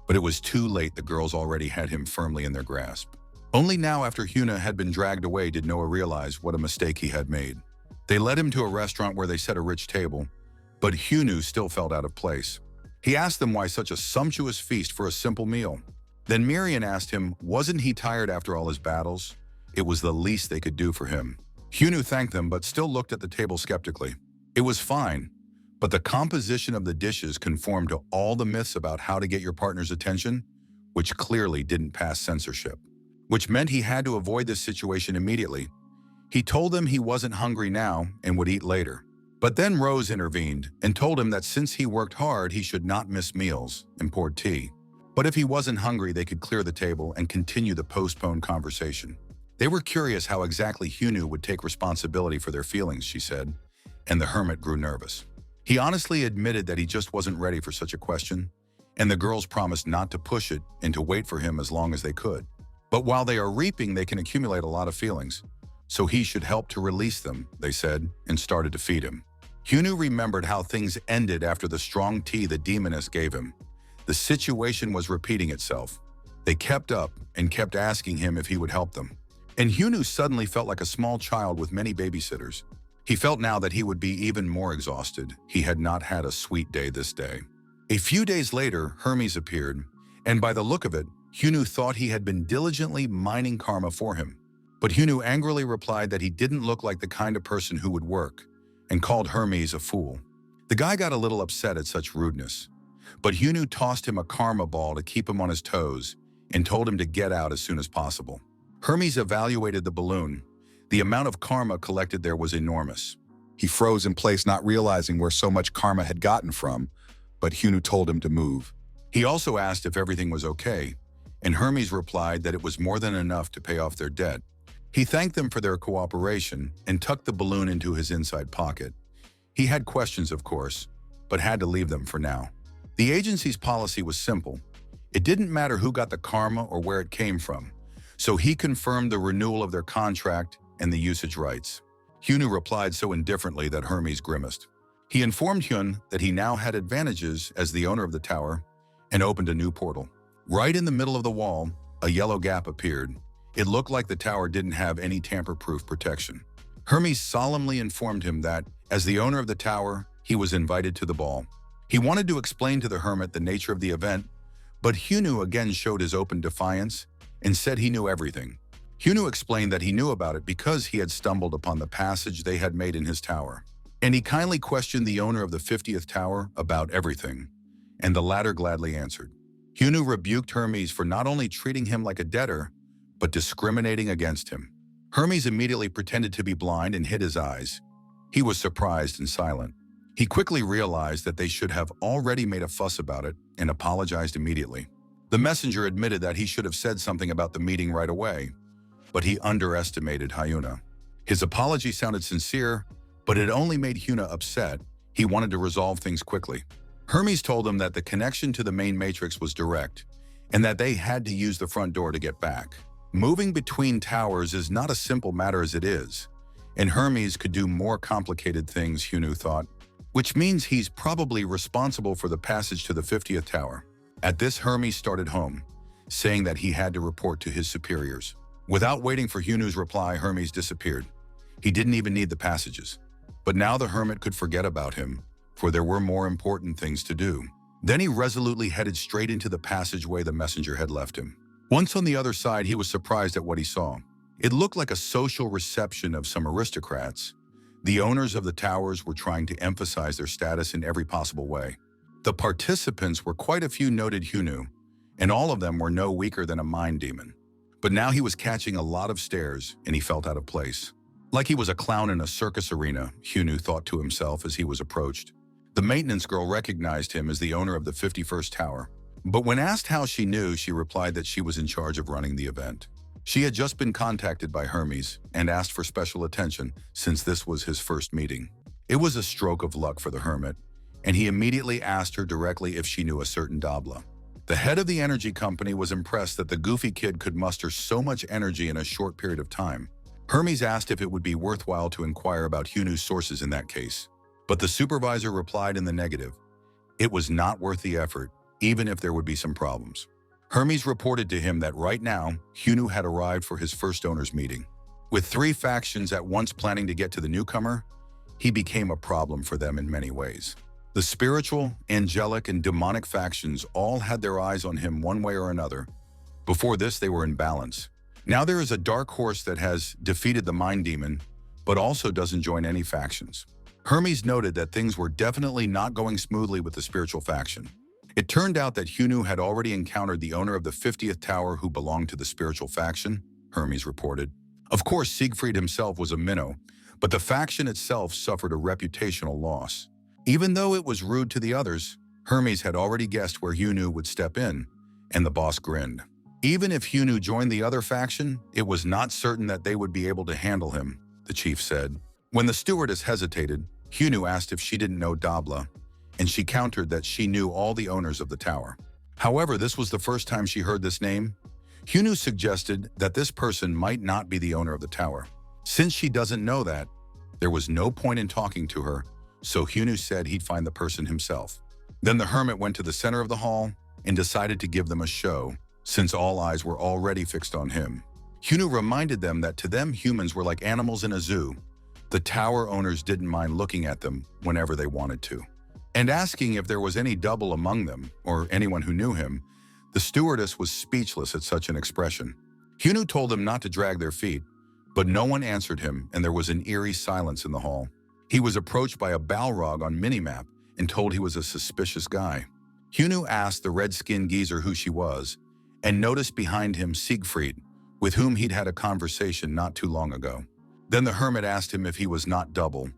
[SPEAKER 1] but it was too late. The girls already had him firmly in their grasp. Only now after Hyuna had been dragged away did Noah realize what a mistake he had made. They led him to a restaurant where they set a rich table, but Hyunu still felt out of place. He asked them why such a sumptuous feast for a simple meal. Then Miriam asked him, wasn't he tired after all his battles? It was the least they could do for him. Hyunu thanked them but still looked at the table skeptically. It was fine, but the composition of the dishes conformed to all the myths about how to get your partner's attention, which clearly didn't pass censorship, which meant he had to avoid this situation immediately. He told them he wasn't hungry now and would eat later. But then Rose intervened and told him that since he worked hard, he should not miss meals and poured tea. But if he wasn't hungry, they could clear the table and continue the postponed conversation. They were curious how exactly Hyunu would take responsibility for their feelings, she said, and the hermit grew nervous. He honestly admitted that he just wasn't ready for such a question, and the girls promised not to push it and to wait for him as long as they could. But while they are reaping, they can accumulate a lot of feelings, so he should help to release them, they said, and started to feed him. Hyunu remembered how things ended after the strong tea the demoness gave him. The situation was repeating itself. They kept up and kept asking him if he would help them. And Hyunu suddenly felt like a small child with many babysitters. He felt now that he would be even more exhausted. He had not had a sweet day this day. A few days later, Hermes appeared, and by the look of it, Hyunu thought he had been diligently mining karma for him. But Hyunu angrily replied that he didn't look like the kind of person who would work, and called Hermes a fool. The guy got a little upset at such rudeness, but Hyunu tossed him a karma ball to keep him on his toes and told him to get out as soon as possible. Hermes evaluated the balloon. The amount of karma collected there was enormous.
[SPEAKER 2] He froze in place, not realizing where so much karma had gotten from, but Hyunu told him to move.
[SPEAKER 1] He also asked if everything was okay, and Hermes replied that it was more than enough to pay off their debt. He thanked them for their cooperation and tucked the balloon into his inside pocket. He had questions, of course, but had to leave them for now. The agency's policy was simple. It didn't matter who got the karma or where it came from, so he confirmed the renewal of their contract and the usage rights. Hyunu replied so indifferently that Hermes grimaced. He informed Hyun that he now had advantages as the owner of the tower and opened a new portal. Right in the middle of the wall, a yellow gap appeared. It looked like the tower didn't have any tamper-proof protection. Hermes solemnly informed him that, as the owner of the tower, he was invited to the ball. He wanted to explain to the hermit the nature of the event, but Hyunu again showed his open defiance and said he knew everything. Hyunu explained that he knew about it because he had stumbled upon the passage they had made in his tower. And he kindly questioned the owner of the 50th tower about everything, and the latter gladly answered. Hyunu rebuked Hermes for not only treating him like a debtor, but discriminating against him. Hermes immediately pretended to be blind and hid his eyes. He was surprised and silent. He quickly realized that they should have already made a fuss about it and apologized immediately. The messenger admitted that he should have said something about the meeting right away, but he underestimated Hyuna. His apology sounded sincere, but it only made Hyuna upset. He wanted to resolve things quickly. Hermes told him that the connection to the main matrix was direct, and that they had to use the front door to get back. Moving between towers is not a simple matter as it is, and Hermes could do more complicated things, Hyunu thought, which means he's probably responsible for the passage to the 50th tower. At this, Hermes started home, saying that he had to report to his superiors. Without waiting for Hyunu's reply, Hermes disappeared. He didn't even need the passages. But now the hermit could forget about him, for there were more important things to do. Then he resolutely headed straight into the passageway the messenger had left him. Once on the other side, he was surprised at what he saw. It looked like a social reception of some aristocrats. The owners of the towers were trying to emphasize their status in every possible way. The participants were quite a few noted Hyunu, and all of them were no weaker than a mind demon. But now he was catching a lot of stares, and he felt out of place. Like he was a clown in a circus arena, Hyunu thought to himself as he was approached. The maintenance girl recognized him as the owner of the 51st tower. But when asked how she knew, she replied that she was in charge of running the event. She had just been contacted by Hermes and asked for special attention since this was his first meeting. It was a stroke of luck for the hermit, and he immediately asked her directly if she knew a certain Dabla. The head of the energy company was impressed that the goofy kid could muster so much energy in a short period of time. Hermes asked if it would be worthwhile to inquire about Hyunu's sources in that case, but the supervisor replied in the negative. It was not worth the effort, even if there would be some problems. Hermes reported to him that right now, Hyunu had arrived for his first owners meeting. With 3 factions at once planning to get to the newcomer, he became a problem for them in many ways. The spiritual, angelic, and demonic factions all had their eyes on him one way or another. Before this, they were in balance. Now there is a dark horse that has defeated the mind demon, but also doesn't join any factions. Hermes noted that things were definitely not going smoothly with the spiritual faction. It turned out that Hyunu had already encountered the owner of the 50th tower who belonged to the spiritual faction, Hermes reported. Of course, Siegfried himself was a minnow, but the faction itself suffered a reputational loss. Even though it was rude to the others, Hermes had already guessed where Hyunu would step in, and the boss grinned. Even if Hyunu joined the other faction, it was not certain that they would be able to handle him, the chief said. When the stewardess hesitated, Hyunu asked if she didn't know Dabla, and she countered that she knew all the owners of the tower. However, this was the first time she heard this name. Hyunu suggested that this person might not be the owner of the tower. Since she doesn't know that, there was no point in talking to her, so Hyunu said he'd find the person himself. Then the hermit went to the center of the hall and decided to give them a show, since all eyes were already fixed on him. Hyunu reminded them that to them humans were like animals in a zoo. The tower owners didn't mind looking at them whenever they wanted to. And asking if there was any double among them, or anyone who knew him, the stewardess was speechless at such an expression. Hyunu told them not to drag their feet, but no one answered him, and there was an eerie silence in the hall. He was approached by a Balrog on Minimap and told he was a suspicious guy. Hyunu asked the red-skinned geezer who she was, and noticed behind him Siegfried, with whom he'd had a conversation not too long ago. Then the hermit asked him if he was not double,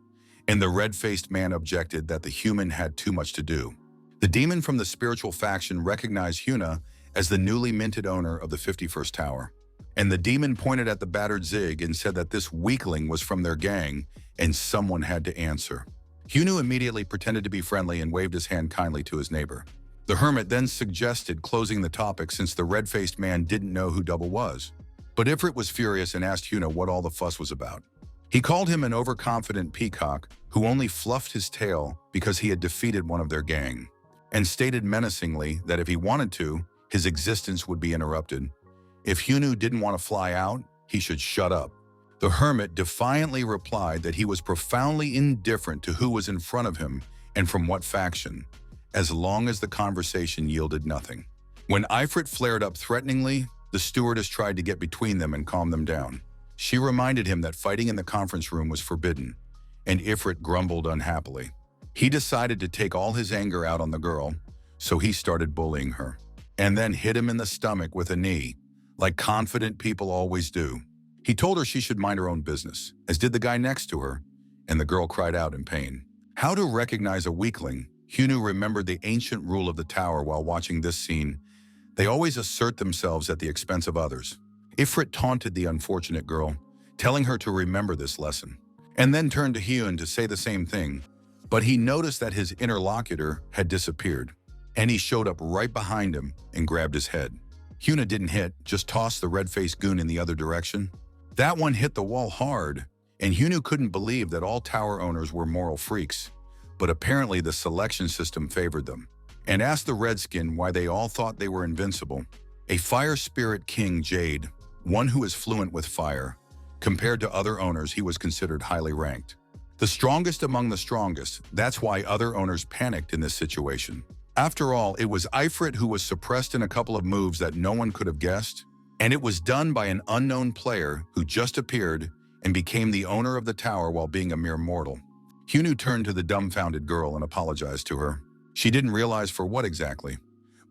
[SPEAKER 1] and the red-faced man objected that the human had too much to do. The demon from the spiritual faction recognized Hyuna as the newly minted owner of the 51st tower. And the demon pointed at the battered Zig and said that this weakling was from their gang and someone had to answer. Hyunu immediately pretended to be friendly and waved his hand kindly to his neighbor. The hermit then suggested closing the topic since the red-faced man didn't know who Double was. But Ifrit was furious and asked Hyuna what all the fuss was about. He called him an overconfident peacock who only fluffed his tail because he had defeated one of their gang, and stated menacingly that if he wanted to, his existence would be interrupted. If Hyunu didn't want to fly out, he should shut up. The hermit defiantly replied that he was profoundly indifferent to who was in front of him and from what faction, as long as the conversation yielded nothing. When Ifrit flared up threateningly, the stewardess tried to get between them and calm them down. She reminded him that fighting in the conference room was forbidden, and Ifrit grumbled unhappily. He decided to take all his anger out on the girl, so he started bullying her, and then hit him in the stomach with a knee, like confident people always do. He told her she should mind her own business, as did the guy next to her, and the girl cried out in pain. How to recognize a weakling? Hyunu remembered the ancient rule of the tower while watching this scene. They always assert themselves at the expense of others. Ifrit taunted the unfortunate girl, telling her to remember this lesson, and then turned to Hyun to say the same thing, but he noticed that his interlocutor had disappeared, and he showed up right behind him and grabbed his head. Hyuna didn't hit, just tossed the red-faced goon in the other direction. That one hit the wall hard, and Hyunu couldn't believe that all tower owners were moral freaks, but apparently the selection system favored them, and asked the redskin why they all thought they were invincible. A fire spirit king, Jade, one who is fluent with fire. Compared to other owners, he was considered highly ranked. The strongest among the strongest, that's why other owners panicked in this situation. After all, it was Ifrit who was suppressed in a couple of moves that no one could have guessed, and it was done by an unknown player who just appeared and became the owner of the tower while being a mere mortal. Hyunu turned to the dumbfounded girl and apologized to her. She didn't realize for what exactly,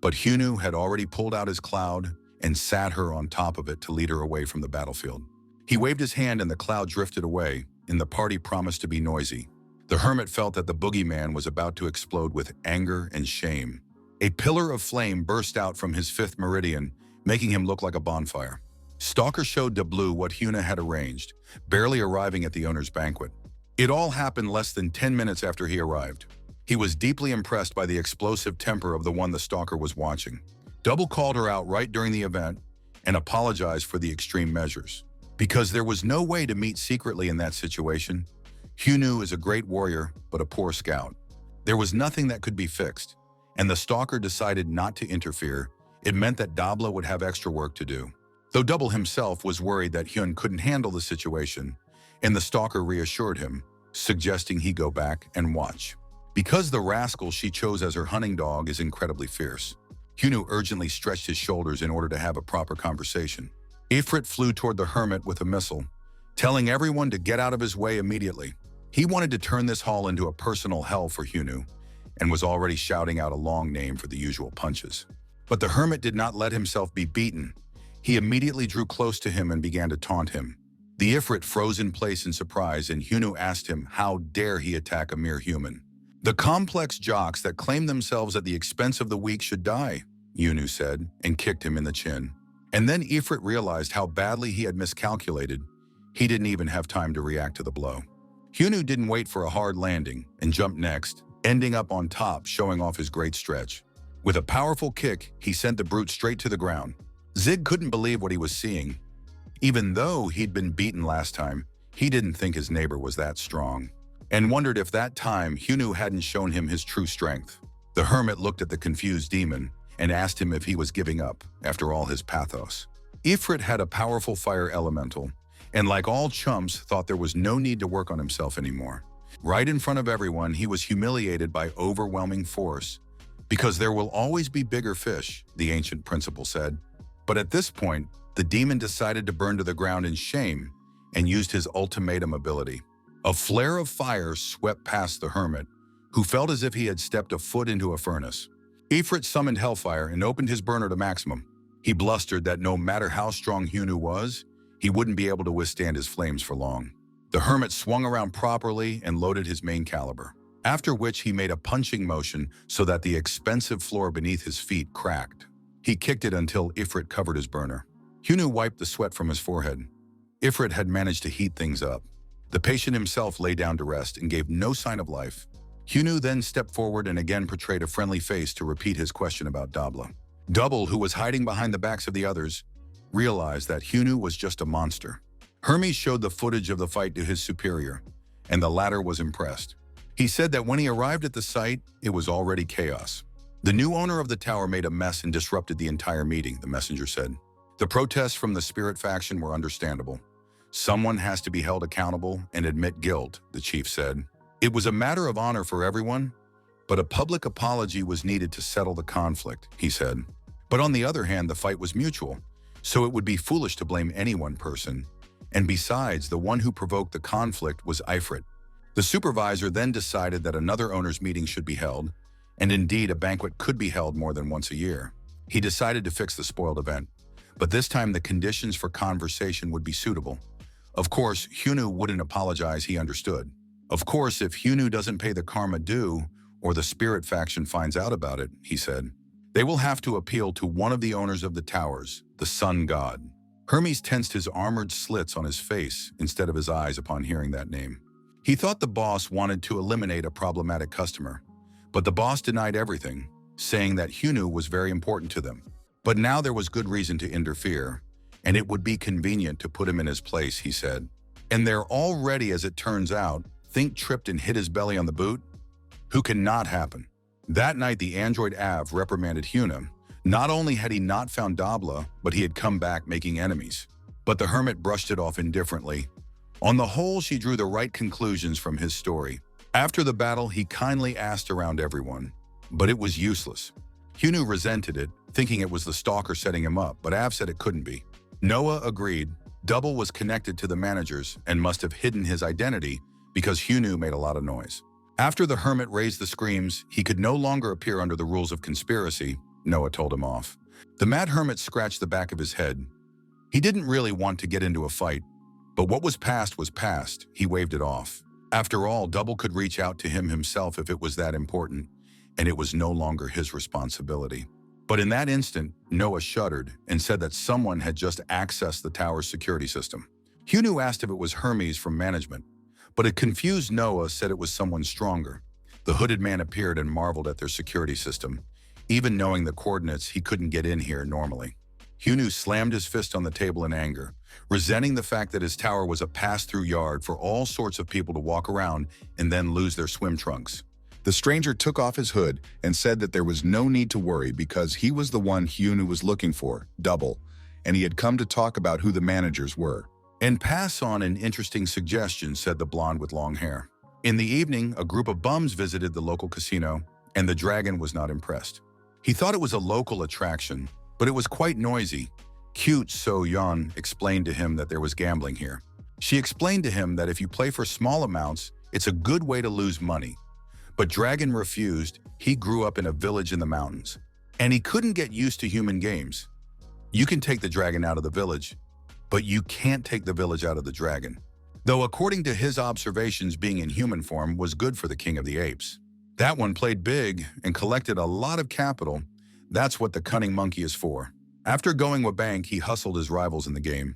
[SPEAKER 1] but Hyunu had already pulled out his cloud and sat her on top of it to lead her away from the battlefield. He waved his hand and the cloud drifted away, and the party promised to be noisy. The hermit felt that the boogeyman was about to explode with anger and shame. A pillar of flame burst out from his fifth meridian, making him look like a bonfire. Stalker showed Blue what Huna had arranged, barely arriving at the owner's banquet. It all happened less than 10 minutes after he arrived. He was deeply impressed by the explosive temper of the one the stalker was watching. Double called her out right during the event and apologized for the extreme measures. Because there was no way to meet secretly in that situation, Hunu is a great warrior but a poor scout. There was nothing that could be fixed, and the stalker decided not to interfere. It meant that Dabla would have extra work to do. Though Double himself was worried that Hyun couldn't handle the situation, and the stalker reassured him, suggesting he go back and watch. Because the rascal she chose as her hunting dog is incredibly fierce, Hyunu urgently stretched his shoulders in order to have a proper conversation. Ifrit flew toward the hermit with a missile, telling everyone to get out of his way immediately. He wanted to turn this hall into a personal hell for Hyunu, and was already shouting out a long name for the usual punches. But the hermit did not let himself be beaten. He immediately drew close to him and began to taunt him. The Ifrit froze in place in surprise, and Hyunu asked him how dare he attack a mere human. The complex jocks that claim themselves at the expense of the weak should die, Hyunu said, and kicked him in the chin. And then Ifrit realized how badly he had miscalculated. He didn't even have time to react to the blow. Hyunu didn't wait for a hard landing and jumped next, ending up on top, showing off his great stretch. With a powerful kick, he sent the brute straight to the ground. Zig couldn't believe what he was seeing. Even though he'd been beaten last time, he didn't think his neighbor was that strong, and wondered if that time Hyunu hadn't shown him his true strength. The hermit looked at the confused demon and asked him if he was giving up after all his pathos. Ifrit had a powerful fire elemental, and like all chumps, thought there was no need to work on himself anymore. Right in front of everyone, he was humiliated by overwhelming force. Because there will always be bigger fish, the ancient principle said. But at this point, the demon decided to burn to the ground in shame and used his ultimatum ability. A flare of fire swept past the hermit, who felt as if he had stepped a foot into a furnace. Ifrit summoned hellfire and opened his burner to maximum. He blustered that no matter how strong Hyunu was, he wouldn't be able to withstand his flames for long. The hermit swung around properly and loaded his main caliber, after which he made a punching motion so that the expensive floor beneath his feet cracked. He kicked it until Ifrit covered his burner. Hyunu wiped the sweat from his forehead. Ifrit had managed to heat things up. The patient himself lay down to rest and gave no sign of life. Hyunu then stepped forward and again portrayed a friendly face to repeat his question about Dabla. Double, who was hiding behind the backs of the others, realized that Hyunu was just a monster. Hermes showed the footage of the fight to his superior, and the latter was impressed. He said that when he arrived at the site, it was already chaos. The new owner of the tower made a mess and disrupted the entire meeting, the messenger said. The protests from the spirit faction were understandable. Someone has to be held accountable and admit guilt, the chief said. It was a matter of honor for everyone, but a public apology was needed to settle the conflict, he said. But on the other hand, the fight was mutual, so it would be foolish to blame any one person. And besides, the one who provoked the conflict was Ifrit. The supervisor then decided that another owners' meeting should be held, and indeed a banquet could be held more than once a year. He decided to fix the spoiled event, but this time the conditions for conversation would be suitable. Of course, Hyunu wouldn't apologize, he understood. Of course, if Hyunu doesn't pay the karma due, or the spirit faction finds out about it, he said, they will have to appeal to one of the owners of the towers, the sun god. Hermes tensed his armored slits on his face instead of his eyes upon hearing that name. He thought the boss wanted to eliminate a problematic customer, but the boss denied everything, saying that Hyunu was very important to them. But now there was good reason to interfere, and it would be convenient to put him in his place, he said. And there already, as it turns out, Think tripped and hit his belly on the boot? Who cannot happen. That night, the android Av reprimanded Hyuna. Not only had he not found Dabla, but he had come back making enemies. But the hermit brushed it off indifferently. On the whole, she drew the right conclusions from his story. After the battle, he kindly asked around everyone, but it was useless. Hyunu resented it, thinking it was the stalker setting him up, but Av said it couldn't be. Noah agreed. Double was connected to the managers and must have hidden his identity because Hyunu made a lot of noise. After the hermit raised the screams, he could no longer appear under the rules of conspiracy. Noah told him off. The mad hermit scratched the back of his head. He didn't really want to get into a fight, but what was past, he waved it off. After all, Double could reach out to him himself if it was that important, and it was no longer his responsibility. But in that instant, Noah shuddered and said that someone had just accessed the tower's security system. Hyunu asked if it was Hermes from management, but a confused Noah said it was someone stronger. The hooded man appeared and marveled at their security system. Even knowing the coordinates, he couldn't get in here normally. Hyunu slammed his fist on the table in anger, resenting the fact that his tower was a pass-through yard for all sorts of people to walk around and then lose their swim trunks.
[SPEAKER 2] The stranger took off his hood and said that there was no need to worry because he was the one Hyunu was looking for, Double, and he had come to talk about who the managers were.
[SPEAKER 1] And pass on an interesting suggestion, said the blonde with long hair. In the evening, a group of bums visited the local casino, and the dragon was not impressed. He thought it was a local attraction, but it was quite noisy. Cute So-yeon explained to him that there was gambling here. She explained to him that if you play for small amounts, it's a good way to lose money. But Dragon refused. He grew up in a village in the mountains, and he couldn't get used to human games. You can take the dragon out of the village, but you can't take the village out of the dragon. Though according to his observations, being in human form was good for the king of the apes. That one played big and collected a lot of capital. That's what the cunning monkey is for. After going wa-bank, he hustled his rivals in the game,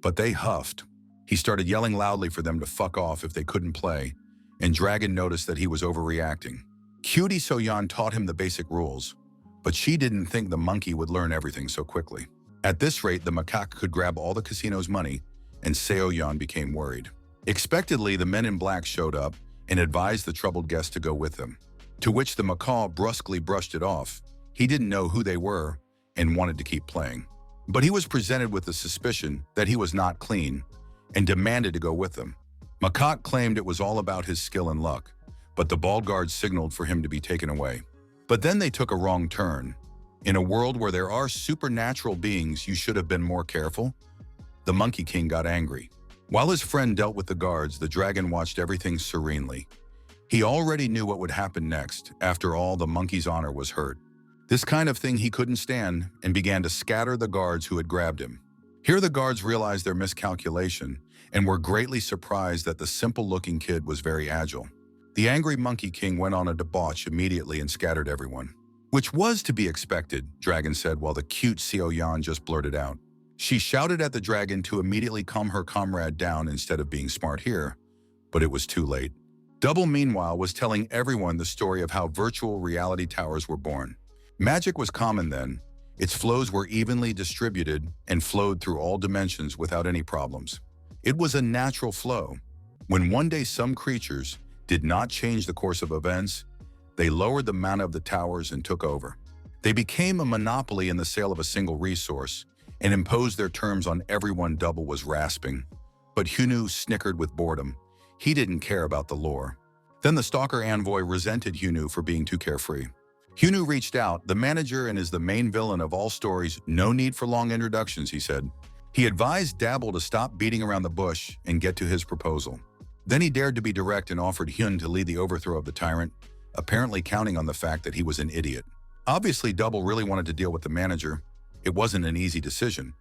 [SPEAKER 1] but they huffed. He started yelling loudly for them to fuck off if they couldn't play, and Dragon noticed that he was overreacting. Cutie So-yeon taught him the basic rules, but she didn't think the monkey would learn everything so quickly. At this rate, the macaque could grab all the casino's money, and So-yeon became worried. Expectedly, the men in black showed up and advised the troubled guest to go with them, to which the macaw brusquely brushed it off. He didn't know who they were and wanted to keep playing. But he was presented with the suspicion that he was not clean and demanded to go with them. Macaque claimed it was all about his skill and luck, but the bald guards signaled for him to be taken away. But then they took a wrong turn. In a world where there are supernatural beings, you should have been more careful. The Monkey King got angry. While his friend dealt with the guards, the dragon watched everything serenely. He already knew what would happen next. After all, the monkey's honor was hurt. This kind of thing he couldn't stand and began to scatter the guards who had grabbed him. Here the guards realized their miscalculation and were greatly surprised that the simple-looking kid was very agile. The angry Monkey King went on a debauch immediately and scattered everyone. Which was to be expected, Dragon said, while the cute So-yeon just blurted out. She shouted at the dragon to immediately calm her comrade down instead of being smart here, but it was too late. Double, meanwhile, was telling everyone the story of how virtual reality towers were born. Magic was common then. Its flows were evenly distributed and flowed through all dimensions without any problems. It was a natural flow. When one day some creatures did not change the course of events, they lowered the mana of the towers and took over. They became a monopoly in the sale of a single resource and imposed their terms on everyone. Double was rasping, but Hyunu snickered with boredom. He didn't care about the lore. Then the stalker envoy resented Hyunu for being too carefree. Hyunu reached out. The manager and is the main villain of all stories. No need for long introductions, he said. He advised Dabble to stop beating around the bush and get to his proposal. Then he dared to be direct and offered Hyun to lead the overthrow of the tyrant, apparently counting on the fact that he was an idiot. Obviously, Double really wanted to deal with the manager. It wasn't an easy decision.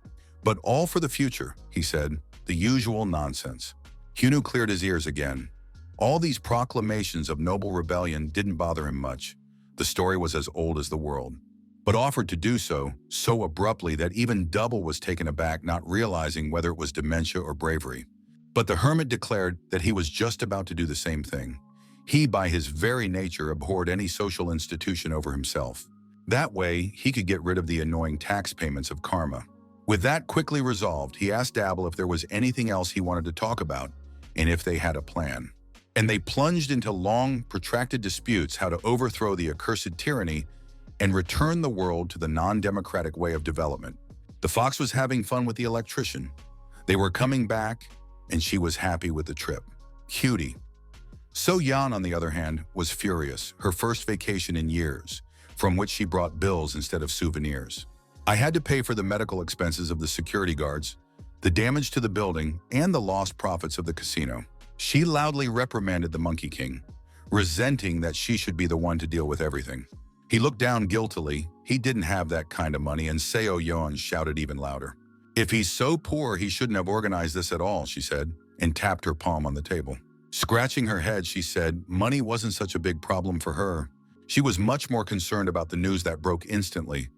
[SPEAKER 1] But all for the future, he said. The usual nonsense. Hyunu cleared his ears again. All these proclamations of noble rebellion didn't bother him much. The story was as old as the world, but offered to do so abruptly that even Double was taken aback, not realizing whether it was dementia or bravery. But the hermit declared that he was just about to do the same thing. He, by his very nature, abhorred any social institution over himself. That way, he could get rid of the annoying tax payments of karma. With that quickly resolved, he asked Dabble if there was anything else he wanted to talk about, and if they had a plan. And they plunged into long, protracted disputes how to overthrow the accursed tyranny and return the world to the non-democratic way of development. The fox was having fun with the electrician. They were coming back, and she was happy with the trip. Cutie. So-yeon, on the other hand, was furious, her first vacation in years, from which she brought bills instead of souvenirs. I had to pay for the medical expenses of the security guards, the damage to the building, and the lost profits of the casino. She loudly reprimanded the Monkey King, resenting that she should be the one to deal with everything. He looked down guiltily. He didn't have that kind of money, and Seo Yeon shouted even louder. If he's so poor, he shouldn't have organized this at all, she said, and tapped her palm on the table. Scratching her head, she said money wasn't such a big problem for her. She was much more concerned about the news that broke instantly,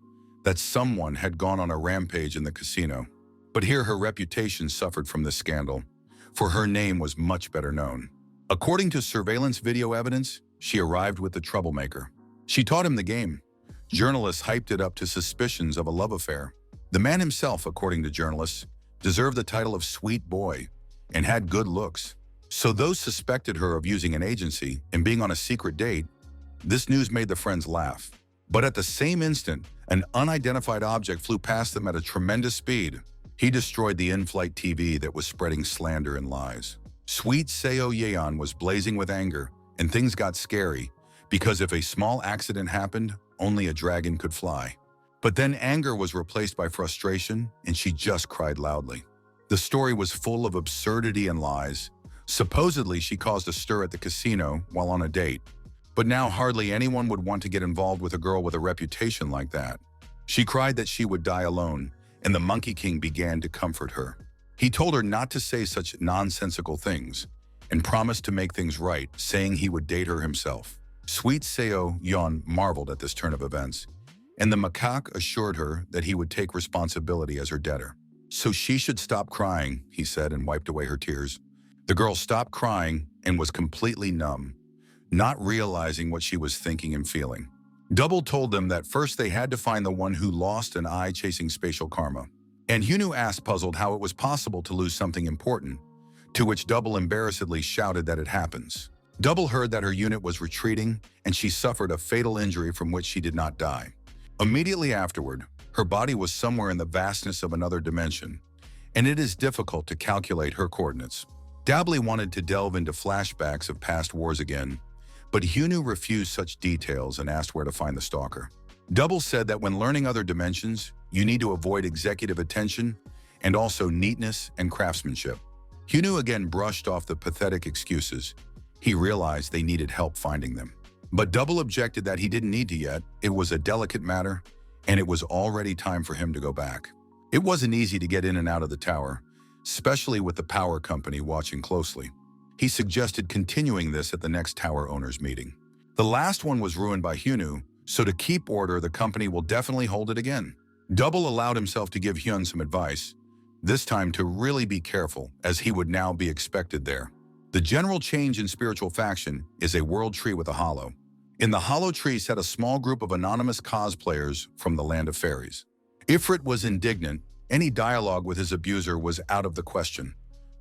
[SPEAKER 1] that someone had gone on a rampage in the casino. But here her reputation suffered from this scandal, for her name was much better known. According to surveillance video evidence, she arrived with the troublemaker. She taught him the game. Journalists hyped it up to suspicions of a love affair. The man himself, according to journalists, deserved the title of sweet boy and had good looks. So those suspected her of using an agency and being on a secret date. This news made the friends laugh. But at the same instant, an unidentified object flew past them at a tremendous speed. He destroyed the in-flight TV that was spreading slander and lies. Sweet Seo Yeon was blazing with anger, and things got scary, because if a small accident happened, only a dragon could fly. But then anger was replaced by frustration, and she just cried loudly. The story was full of absurdity and lies. Supposedly, she caused a stir at the casino while on a date. But now hardly anyone would want to get involved with a girl with a reputation like that. She cried that she would die alone, and the Monkey King began to comfort her. He told her not to say such nonsensical things, and promised to make things right, saying he would date her himself. Sweet Seo Yeon marveled at this turn of events, and the macaque assured her that he would take responsibility as her debtor. So she should stop crying, he said, and wiped away her tears. The girl stopped crying and was completely numb, not realizing what she was thinking and feeling. Double told them that first they had to find the one who lost an eye chasing spatial karma. And Hyunwoo asked, puzzled, how it was possible to lose something important, to which Double embarrassedly shouted that it happens. Double heard that her unit was retreating and she suffered a fatal injury from which she did not die. Immediately afterward, her body was somewhere in the vastness of another dimension, and it is difficult to calculate her coordinates. Dably wanted to delve into flashbacks of past wars again, but Hyunwoo refused such details and asked where to find the stalker. Double said that when learning other dimensions, you need to avoid executive attention and also neatness and craftsmanship. Hyunwoo again brushed off the pathetic excuses. He realized they needed help finding them. But Double objected that he didn't need to yet. It was a delicate matter, and it was already time for him to go back. It wasn't easy to get in and out of the tower, especially with the power company watching closely. He suggested continuing this at the next tower owners meeting. The last one was ruined by Hyunwoo, so to keep order, the company will definitely hold it again. Double allowed himself to give Hyun some advice, this time to really be careful, as he would now be expected there. The general change in spiritual faction is a world tree with a hollow. In the hollow tree sat a small group of anonymous cosplayers from the land of fairies. Ifrit was indignant. Any dialogue with his abuser was out of the question,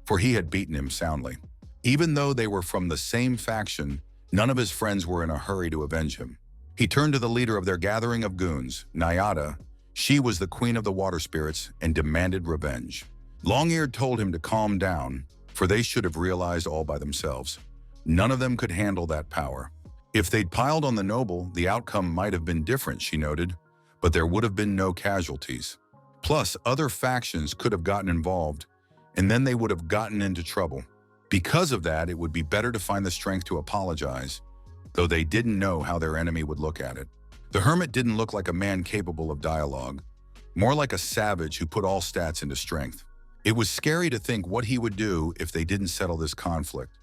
[SPEAKER 1] for he had beaten him soundly. Even though they were from the same faction, none of his friends were in a hurry to avenge him. He turned to the leader of their gathering of goons, Nyada. She was the queen of the water spirits and demanded revenge. Long-Eared told him to calm down, for they should have realized all by themselves. None of them could handle that power. If they'd piled on the noble, the outcome might have been different, she noted, but there would have been no casualties. Plus, other factions could have gotten involved, and then they would have gotten into trouble. Because of that, it would be better to find the strength to apologize, though they didn't know how their enemy would look at it. The hermit didn't look like a man capable of dialogue, more like a savage who put all stats into strength. It was scary to think what he would do if they didn't settle this conflict.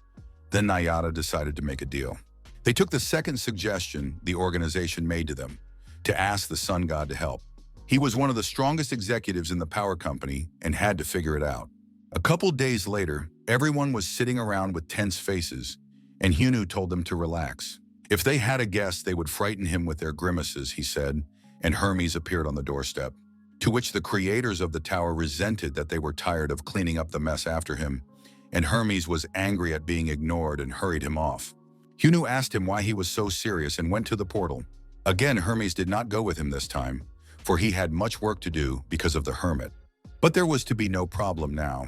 [SPEAKER 1] Then Nyada decided to make a deal. They took the second suggestion the organization made to them, to ask the sun god to help. He was one of the strongest executives in the power company and had to figure it out. A couple days later, everyone was sitting around with tense faces, and Hyunwoo told them to relax. If they had a guest, they would frighten him with their grimaces, he said, and Hermes appeared on the doorstep, to which the creators of the tower resented that they were tired of cleaning up the mess after him, and Hermes was angry at being ignored and hurried him off. Hyunwoo asked him why he was so serious and went to the portal. Again, Hermes did not go with him this time, for he had much work to do because of the hermit. But there was to be no problem now,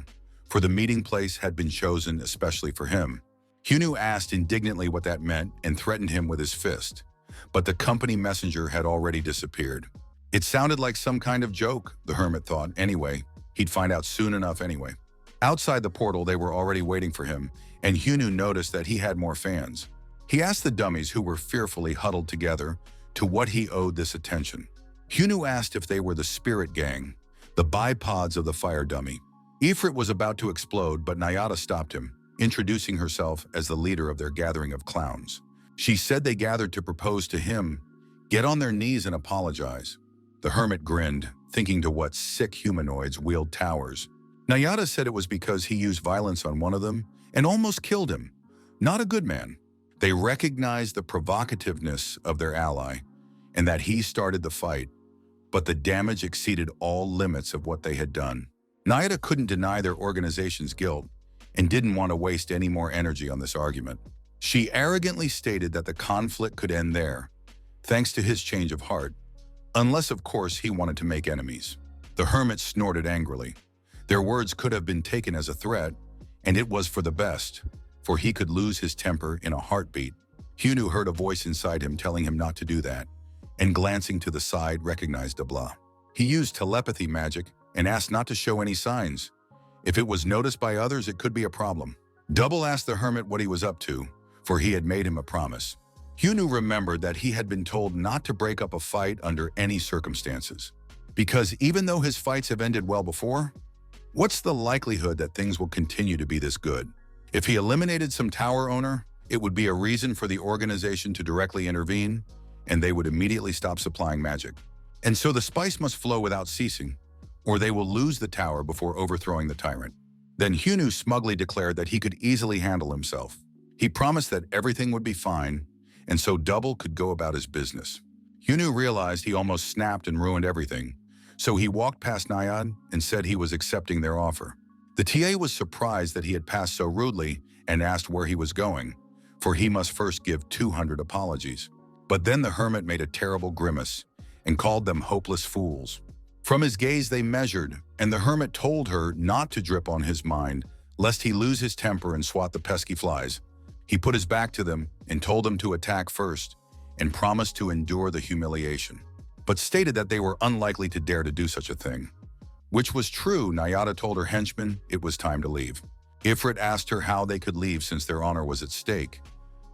[SPEAKER 1] for the meeting place had been chosen especially for him. Hyunwoo asked indignantly what that meant and threatened him with his fist, but the company messenger had already disappeared. It sounded like some kind of joke, the hermit thought. Anyway, he'd find out soon enough anyway. Outside the portal, they were already waiting for him, and Hyunwoo noticed that he had more fans. He asked the dummies, who were fearfully huddled together, to what he owed this attention. Hyunu asked if they were the spirit gang, the bipods of the fire dummy. Ifrit was about to explode, but Nayada stopped him, introducing herself as the leader of their gathering of clowns. She said they gathered to propose to him, get on their knees and apologize. The hermit grinned, thinking to what sick humanoids wield towers. Nayada said it was because he used violence on one of them and almost killed him. Not a good man. They recognized the provocativeness of their ally and that he started the fight, but the damage exceeded all limits of what they had done. Nayada couldn't deny their organization's guilt and didn't want to waste any more energy on this argument. She arrogantly stated that the conflict could end there, thanks to his change of heart, unless of course he wanted to make enemies. The hermit snorted angrily. Their words could have been taken as a threat, and it was for the best, for he could lose his temper in a heartbeat. Hyunu heard a voice inside him telling him not to do that, and glancing to the side recognized Dabla. He used telepathy magic and asked not to show any signs. If it was noticed by others, it could be a problem. Double asked the hermit what he was up to, for he had made him a promise. Hyunu remembered that he had been told not to break up a fight under any circumstances, because even though his fights have ended well before, what's the likelihood that things will continue to be this good? If he eliminated some tower owner, it would be a reason for the organization to directly intervene, and they would immediately stop supplying magic. And so the spice must flow without ceasing, or they will lose the tower before overthrowing the tyrant. Then Hyunu smugly declared that he could easily handle himself. He promised that everything would be fine, and so Double could go about his business. Hyunu realized he almost snapped and ruined everything, so he walked past Nayad and said he was accepting their offer. The TA was surprised that he had passed so rudely and asked where he was going, for he must first give 200 apologies. But then the hermit made a terrible grimace and called them hopeless fools. From his gaze they measured, and the hermit told her not to drip on his mind, lest he lose his temper and swat the pesky flies. He put his back to them and told them to attack first, and promised to endure the humiliation, but stated that they were unlikely to dare to do such a thing. Which was true. Nayada told her henchmen it was time to leave. Ifrit asked her how they could leave since their honor was at stake,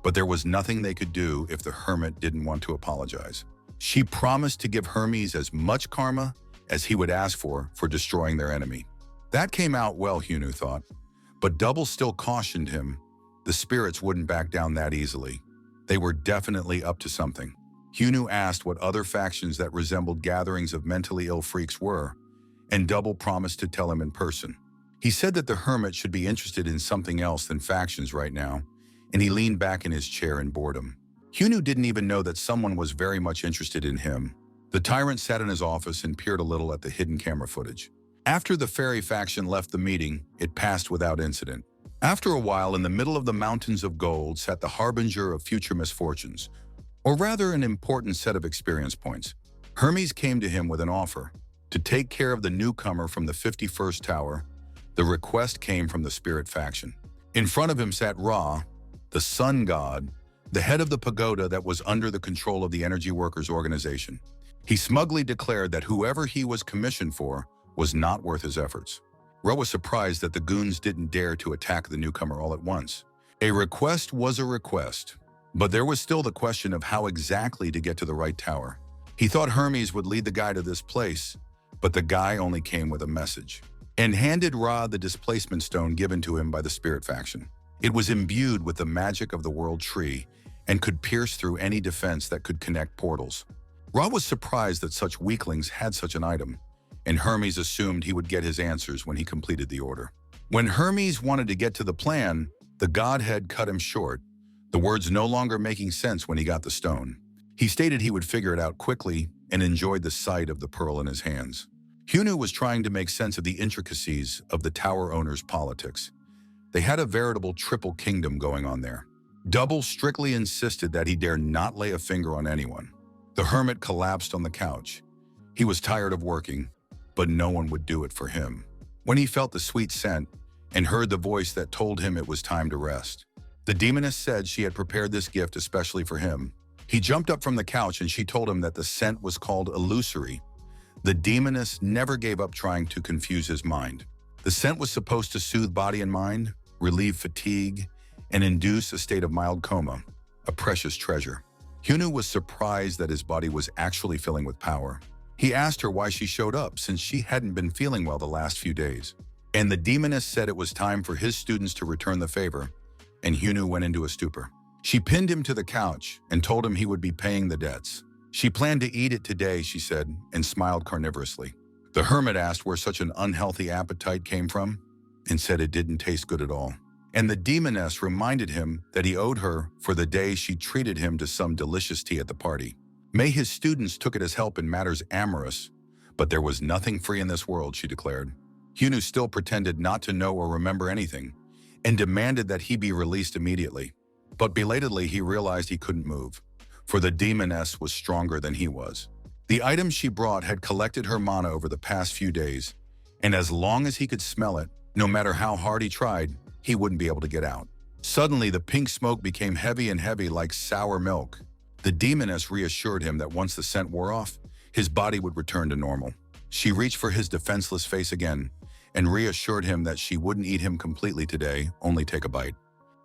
[SPEAKER 1] but there was nothing they could do if the hermit didn't want to apologize. She promised to give Hermes as much karma as he would ask for destroying their enemy. That came out well, Hyunu thought, but Double still cautioned him the spirits wouldn't back down that easily. They were definitely up to something. Hyunu asked what other factions that resembled gatherings of mentally ill freaks were, and Double promised to tell him in person. He said that the hermit should be interested in something else than factions right now, and he leaned back in his chair in boredom. Hyunu didn't even know that someone was very much interested in him. The tyrant sat in his office and peered a little at the hidden camera footage. After the fairy faction left the meeting, it passed without incident. After a while, in the middle of the mountains of gold sat the harbinger of future misfortunes, or rather an important set of experience points. Hermes came to him with an offer to take care of the newcomer from the 51st tower. The request came from the spirit faction. In front of him sat Ra, the sun god, the head of the pagoda that was under the control of the energy workers organization. He smugly declared that whoever he was commissioned for was not worth his efforts. Ra was surprised that the goons didn't dare to attack the newcomer all at once. A request was a request, but there was still the question of how exactly to get to the right tower. He thought Hermes would lead the guy to this place, but the guy only came with a message and handed Ra the displacement stone given to him by the spirit faction. It was imbued with the magic of the world tree and could pierce through any defense that could connect portals. Ra was surprised that such weaklings had such an item, and Hermes assumed he would get his answers when he completed the order. When Hermes wanted to get to the plan, the godhead cut him short, the words no longer making sense when he got the stone. He stated he would figure it out quickly and enjoyed the sight of the pearl in his hands. Hyunu was trying to make sense of the intricacies of the tower owner's politics. They had a veritable triple kingdom going on there. Double strictly insisted that he dare not lay a finger on anyone. The hermit collapsed on the couch. He was tired of working, but no one would do it for him. When he felt the sweet scent and heard the voice that told him it was time to rest, the demoness said she had prepared this gift especially for him. He jumped up from the couch and she told him that the scent was called illusory. The demoness never gave up trying to confuse his mind. The scent was supposed to soothe body and mind, relieve fatigue, and induce a state of mild coma, a precious treasure. Hyunu was surprised that his body was actually filling with power. He asked her why she showed up since she hadn't been feeling well the last few days. And the demoness said it was time for his students to return the favor, and Hyunu went into a stupor. She pinned him to the couch and told him he would be paying the debts. She planned to eat it today, she said, and smiled carnivorously. The hermit asked where such an unhealthy appetite came from, and said it didn't taste good at all. And the demoness reminded him that he owed her for the day she treated him to some delicious tea at the party. May his students took it as help in matters amorous, but there was nothing free in this world, she declared. Hyunu still pretended not to know or remember anything, and demanded that he be released immediately. But belatedly he realized he couldn't move, for the demoness was stronger than he was. The items she brought had collected her mana over the past few days, and as long as he could smell it, no matter how hard he tried, he wouldn't be able to get out. Suddenly, the pink smoke became heavy and heavy like sour milk. The demoness reassured him that once the scent wore off, his body would return to normal. She reached for his defenseless face again and reassured him that she wouldn't eat him completely today, only take a bite.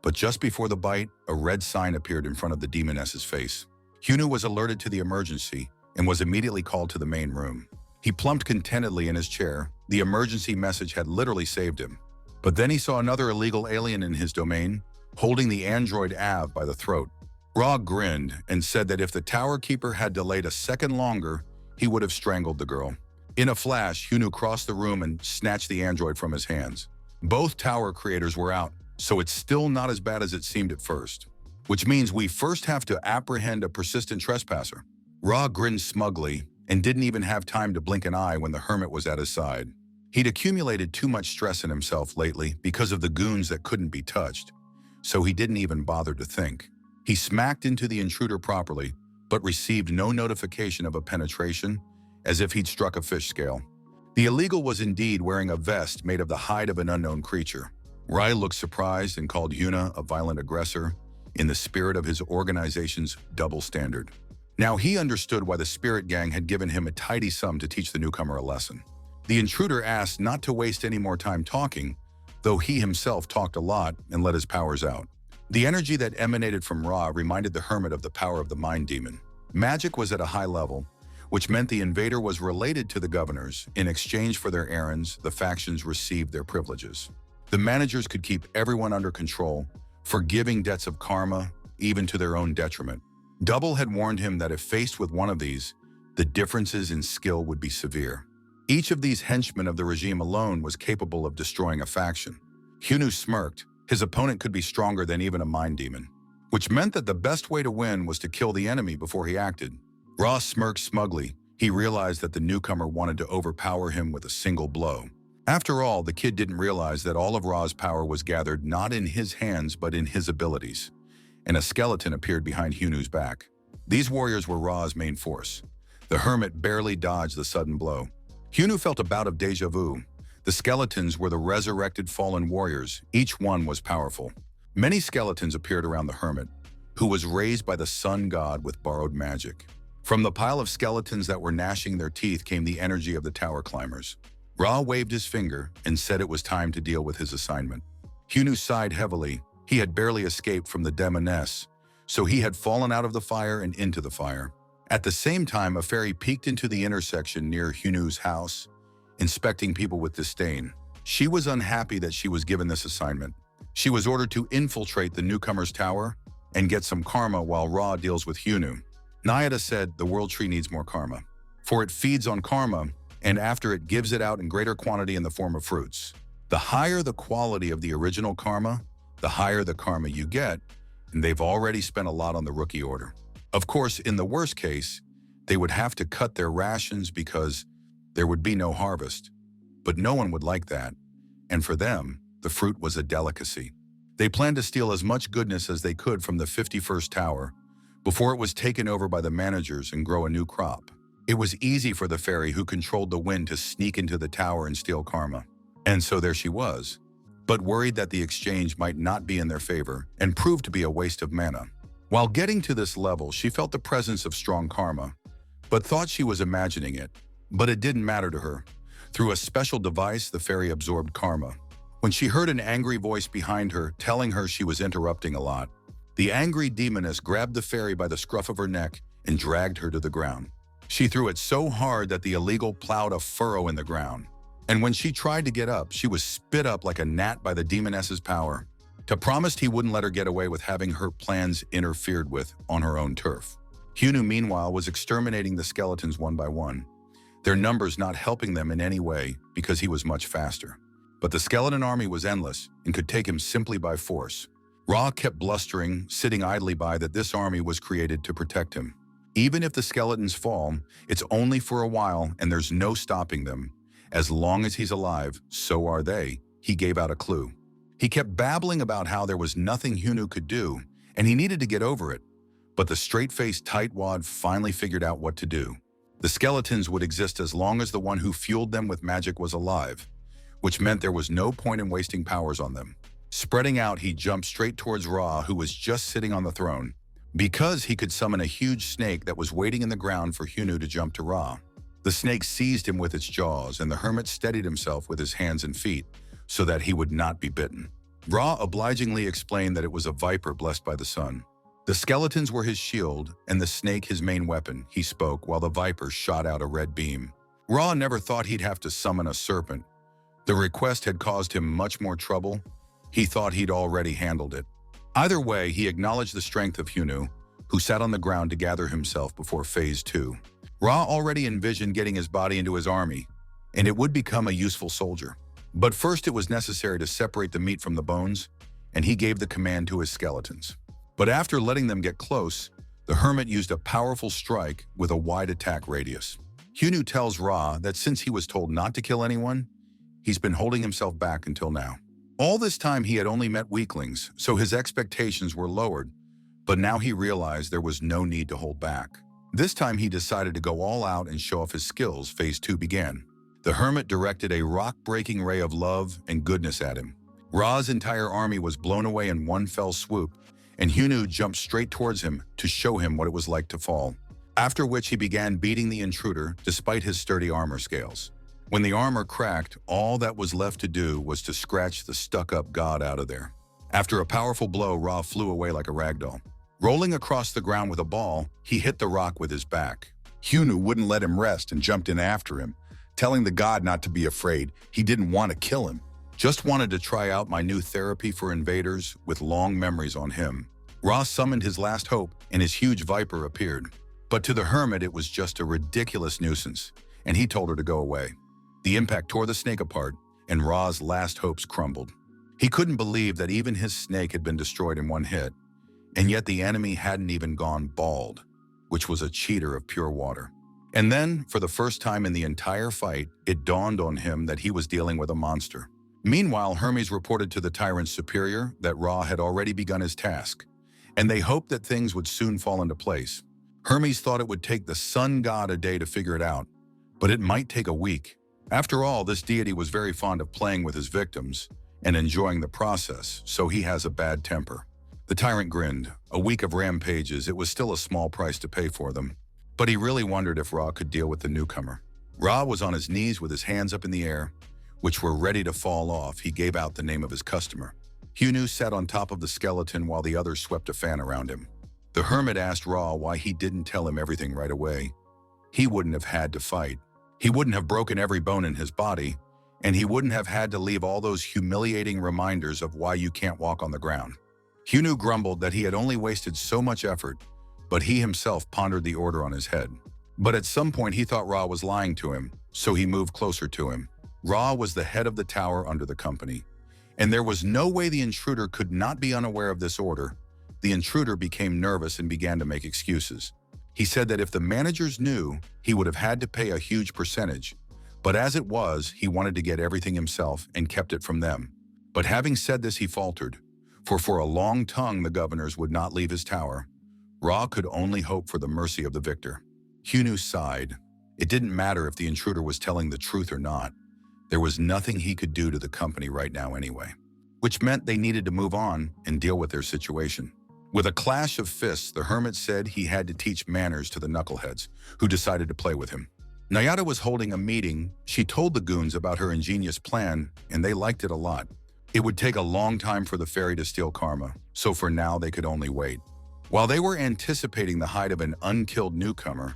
[SPEAKER 1] But just before the bite, a red sign appeared in front of the demoness's face. Hyunu was alerted to the emergency and was immediately called to the main room. He plumped contentedly in his chair. The emergency message had literally saved him. But then he saw another illegal alien in his domain, holding the android Av by the throat. Ra grinned and said that if the tower keeper had delayed a second longer, he would have strangled the girl. In a flash, Hyunu crossed the room and snatched the android from his hands. Both tower creators were out, so it's still not as bad as it seemed at first. Which means we first have to apprehend a persistent trespasser. Ra grinned smugly and didn't even have time to blink an eye when the hermit was at his side. He'd accumulated too much stress in himself lately because of the goons that couldn't be touched, so he didn't even bother to think. He smacked into the intruder properly, but received no notification of a penetration, as if he'd struck a fish scale. The illegal was indeed wearing a vest made of the hide of an unknown creature. Rai looked surprised and called Hyuna a violent aggressor in the spirit of his organization's double standard. Now he understood why the spirit gang had given him a tidy sum to teach the newcomer a lesson. The intruder asked not to waste any more time talking, though he himself talked a lot and let his powers out. The energy that emanated from Ra reminded the hermit of the power of the mind demon. Magic was at a high level, which meant the invader was related to the governors. In exchange for their errands, the factions received their privileges. The managers could keep everyone under control, forgiving debts of karma, even to their own detriment. Double had warned him that if faced with one of these, the differences in skill would be severe. Each of these henchmen of the regime alone was capable of destroying a faction. Hyunu smirked. His opponent could be stronger than even a mind demon, which meant that the best way to win was to kill the enemy before he acted. Ra smirked smugly. He realized that the newcomer wanted to overpower him with a single blow. After all, the kid didn't realize that all of Ra's power was gathered not in his hands but in his abilities, and a skeleton appeared behind Hyunu's back. These warriors were Ra's main force. The hermit barely dodged the sudden blow. Hyunu felt a bout of deja vu. The skeletons were the resurrected fallen warriors. Each one was powerful. Many skeletons appeared around the hermit, who was raised by the sun god with borrowed magic. From the pile of skeletons that were gnashing their teeth came the energy of the tower climbers. Ra waved his finger and said it was time to deal with his assignment. Hyunu sighed heavily. He had barely escaped from the demoness, so he had fallen out of the fire and into the fire. At the same time, a fairy peeked into the intersection near Hyunu's house, inspecting people with disdain. She was unhappy that she was given this assignment. She was ordered to infiltrate the newcomer's tower and get some karma while Ra deals with Hyunu. Nayada said the world tree needs more karma, for it feeds on karma, and after it gives it out in greater quantity in the form of fruits. The higher the quality of the original karma, the higher the karma you get, and they've already spent a lot on the rookie order. Of course, in the worst case, they would have to cut their rations because there would be no harvest. But no one would like that, and for them, the fruit was a delicacy. They planned to steal as much goodness as they could from the 51st tower before it was taken over by the managers and grow a new crop. It was easy for the fairy who controlled the wind to sneak into the tower and steal karma. And so there she was, but worried that the exchange might not be in their favor and prove to be a waste of mana. While getting to this level, she felt the presence of strong karma, but thought she was imagining it. But it didn't matter to her. Through a special device, the fairy absorbed karma. When she heard an angry voice behind her telling her she was interrupting a lot, The angry demoness grabbed the fairy by the scruff of her neck and dragged her to the ground. She threw it so hard that the illegal plowed a furrow in the ground. And when she tried to get up, she was spit up like a gnat by the demoness's power. Ta promised he wouldn't let her get away with having her plans interfered with on her own turf. Hyunu, meanwhile, was exterminating the skeletons one by one, their numbers not helping them in any way because he was much faster. But the skeleton army was endless and could take him simply by force. Ra kept blustering, sitting idly by that this army was created to protect him. Even if the skeletons fall, it's only for a while and there's no stopping them. As long as he's alive, so are they. He gave out a clue. He kept babbling about how there was nothing Hyunu could do, and he needed to get over it. But the straight-faced tightwad finally figured out what to do. The skeletons would exist as long as the one who fueled them with magic was alive, which meant there was no point in wasting powers on them. Spreading out, he jumped straight towards Ra, who was just sitting on the throne. Because he could summon a huge snake that was waiting in the ground for Hyunu to jump to Ra. The snake seized him with its jaws, and the hermit steadied himself with his hands and feet so that he would not be bitten. Ra obligingly explained that it was a viper blessed by the sun. The skeletons were his shield, and the snake his main weapon, he spoke, while the viper shot out a red beam. Ra never thought he'd have to summon a serpent. The request had caused him much more trouble. He thought he'd already handled it. Either way, he acknowledged the strength of Hyunu, who sat on the ground to gather himself before Phase 2. Ra already envisioned getting his body into his army, and it would become a useful soldier. But first it was necessary to separate the meat from the bones, and he gave the command to his skeletons. But after letting them get close, the hermit used a powerful strike with a wide attack radius. Hyunu tells Ra that since he was told not to kill anyone, he's been holding himself back until now. All this time he had only met weaklings, so his expectations were lowered, but now he realized there was no need to hold back. This time he decided to go all out and show off his skills. Phase 2 began. The hermit directed a rock-breaking ray of love and goodness at him. Ra's entire army was blown away in one fell swoop, and Hyunu jumped straight towards him to show him what it was like to fall, after which he began beating the intruder despite his sturdy armor scales. When the armor cracked, all that was left to do was to scratch the stuck-up god out of there. After a powerful blow, Ra flew away like a ragdoll. Rolling across the ground with a ball, he hit the rock with his back.
[SPEAKER 2] Hyunu wouldn't let him rest and jumped in after him, telling the god not to be afraid. He didn't want to kill him.
[SPEAKER 1] Just wanted to try out my new therapy for invaders with long memories on him. Ra summoned his last hope, and his huge viper appeared. But to the hermit, it was just a ridiculous nuisance, and he told her to go away. The impact tore the snake apart, and Ra's last hopes crumbled. He couldn't believe that even his snake had been destroyed in one hit, and yet the enemy hadn't even gone bald, which was a cheater of pure water. And then, for the first time in the entire fight, it dawned on him that he was dealing with a monster. Meanwhile, Hermes reported to the tyrant's superior that Ra had already begun his task, and they hoped that things would soon fall into place. Hermes thought it would take the sun god a day to figure it out, but it might take a week. After all, this deity was very fond of playing with his victims and enjoying the process, so he has a bad temper. The tyrant grinned. A week of rampages, it was still a small price to pay for them. But he really wondered if Ra could deal with the newcomer. Ra was on his knees with his hands up in the air, which were ready to fall off. He gave out the name of his customer. Hyunu sat on top of the skeleton while the others swept a fan around him. The hermit asked Ra why he didn't tell him everything right away. He wouldn't have had to fight. He wouldn't have broken every bone in his body, and he wouldn't have had to leave all those humiliating reminders of why you can't walk on the ground. Hyunu grumbled that he had only wasted so much effort, but he himself pondered the order on his head. But at some point he thought Ra was lying to him, so he moved closer to him. Ra was the head of the tower under the company, and there was no way the intruder could not be unaware of this order. The intruder became nervous and began to make excuses. He said that if the managers knew, he would have had to pay a huge percentage, but as it was, he wanted to get everything himself and kept it from them. But having said this, he faltered, for a long tongue the governors would not leave his tower. Ra could only hope for the mercy of the victor. Hyunu sighed. It didn't matter if the intruder was telling the truth or not. There was nothing he could do to the company right now anyway, which meant they needed to move on and deal with their situation. With a clash of fists, the hermit said he had to teach manners to the knuckleheads, who decided to play with him. Nayada was holding a meeting. She told the goons about her ingenious plan, and they liked it a lot. It would take a long time for the fairy to steal karma, so for now they could only wait. While they were anticipating the height of an unkilled newcomer,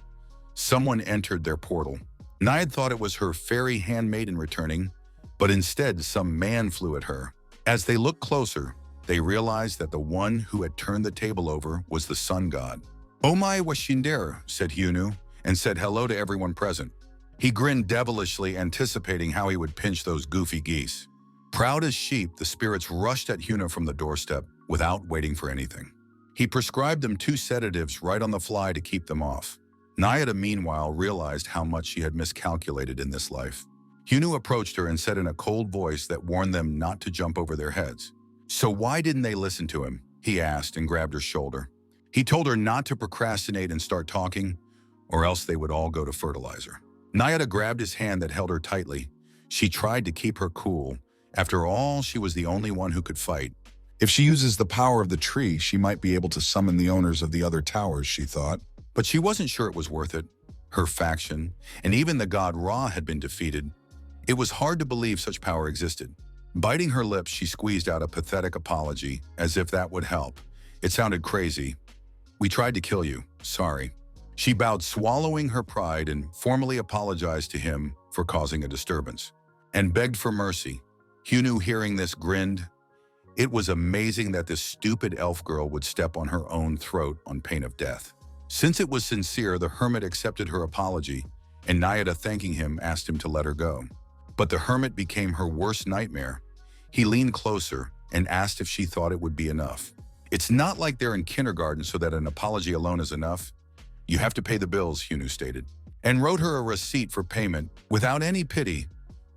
[SPEAKER 1] someone entered their portal. Naiad thought it was her fairy handmaiden returning, but instead some man flew at her. As they looked closer, they realized that the one who had turned the table over was the sun god. "Omai Washinder," said Hyunu, and said hello to everyone present. He grinned devilishly, anticipating how he would pinch those goofy geese. Proud as sheep, the spirits rushed at Hyunu from the doorstep without waiting for anything. He prescribed them 2 sedatives right on the fly to keep them off. Naiada, meanwhile, realized how much she had miscalculated in this life. Hyunu approached her and said in a cold voice that warned them not to jump over their heads. "So why didn't they listen to him?" he asked and grabbed her shoulder. He told her not to procrastinate and start talking, or else they would all go to fertilizer. Naiada grabbed his hand that held her tightly. She tried to keep her cool. After all, she was the only one who could fight.
[SPEAKER 2] If she uses the power of the tree, she might be able to summon the owners of the other towers, she thought.
[SPEAKER 1] But she wasn't sure it was worth it. Her faction, and even the god Ra, had been defeated. It was hard to believe such power existed. Biting her lips, she squeezed out a pathetic apology, as if that would help. It sounded crazy. "We tried to kill you. Sorry." She bowed, swallowing her pride, and formally apologized to him for causing a disturbance, and begged for mercy. Hyunu, hearing this, grinned. It was amazing that this stupid elf girl would step on her own throat on pain of death. Since it was sincere, the hermit accepted her apology, and Naiada, thanking him, asked him to let her go. But the hermit became her worst nightmare. He leaned closer and asked if she thought it would be enough. "It's not like they're in kindergarten so that an apology alone is enough. You have to pay the bills," Hyunu stated, and wrote her a receipt for payment without any pity,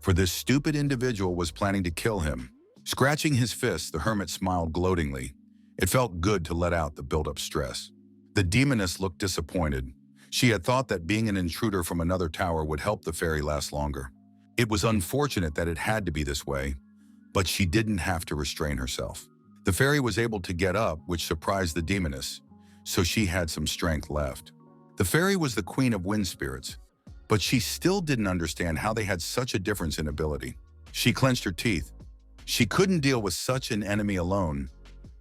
[SPEAKER 1] for this stupid individual was planning to kill him. Scratching his fist, the hermit smiled gloatingly. It felt good to let out the built-up stress. The demoness looked disappointed. She had thought that being an intruder from another tower would help the fairy last longer. It was unfortunate that it had to be this way, but she didn't have to restrain herself. The fairy was able to get up, which surprised the demoness, so she had some strength left. The fairy was the queen of wind spirits, but she still didn't understand how they had such a difference in ability. She clenched her teeth. She couldn't deal with such an enemy alone,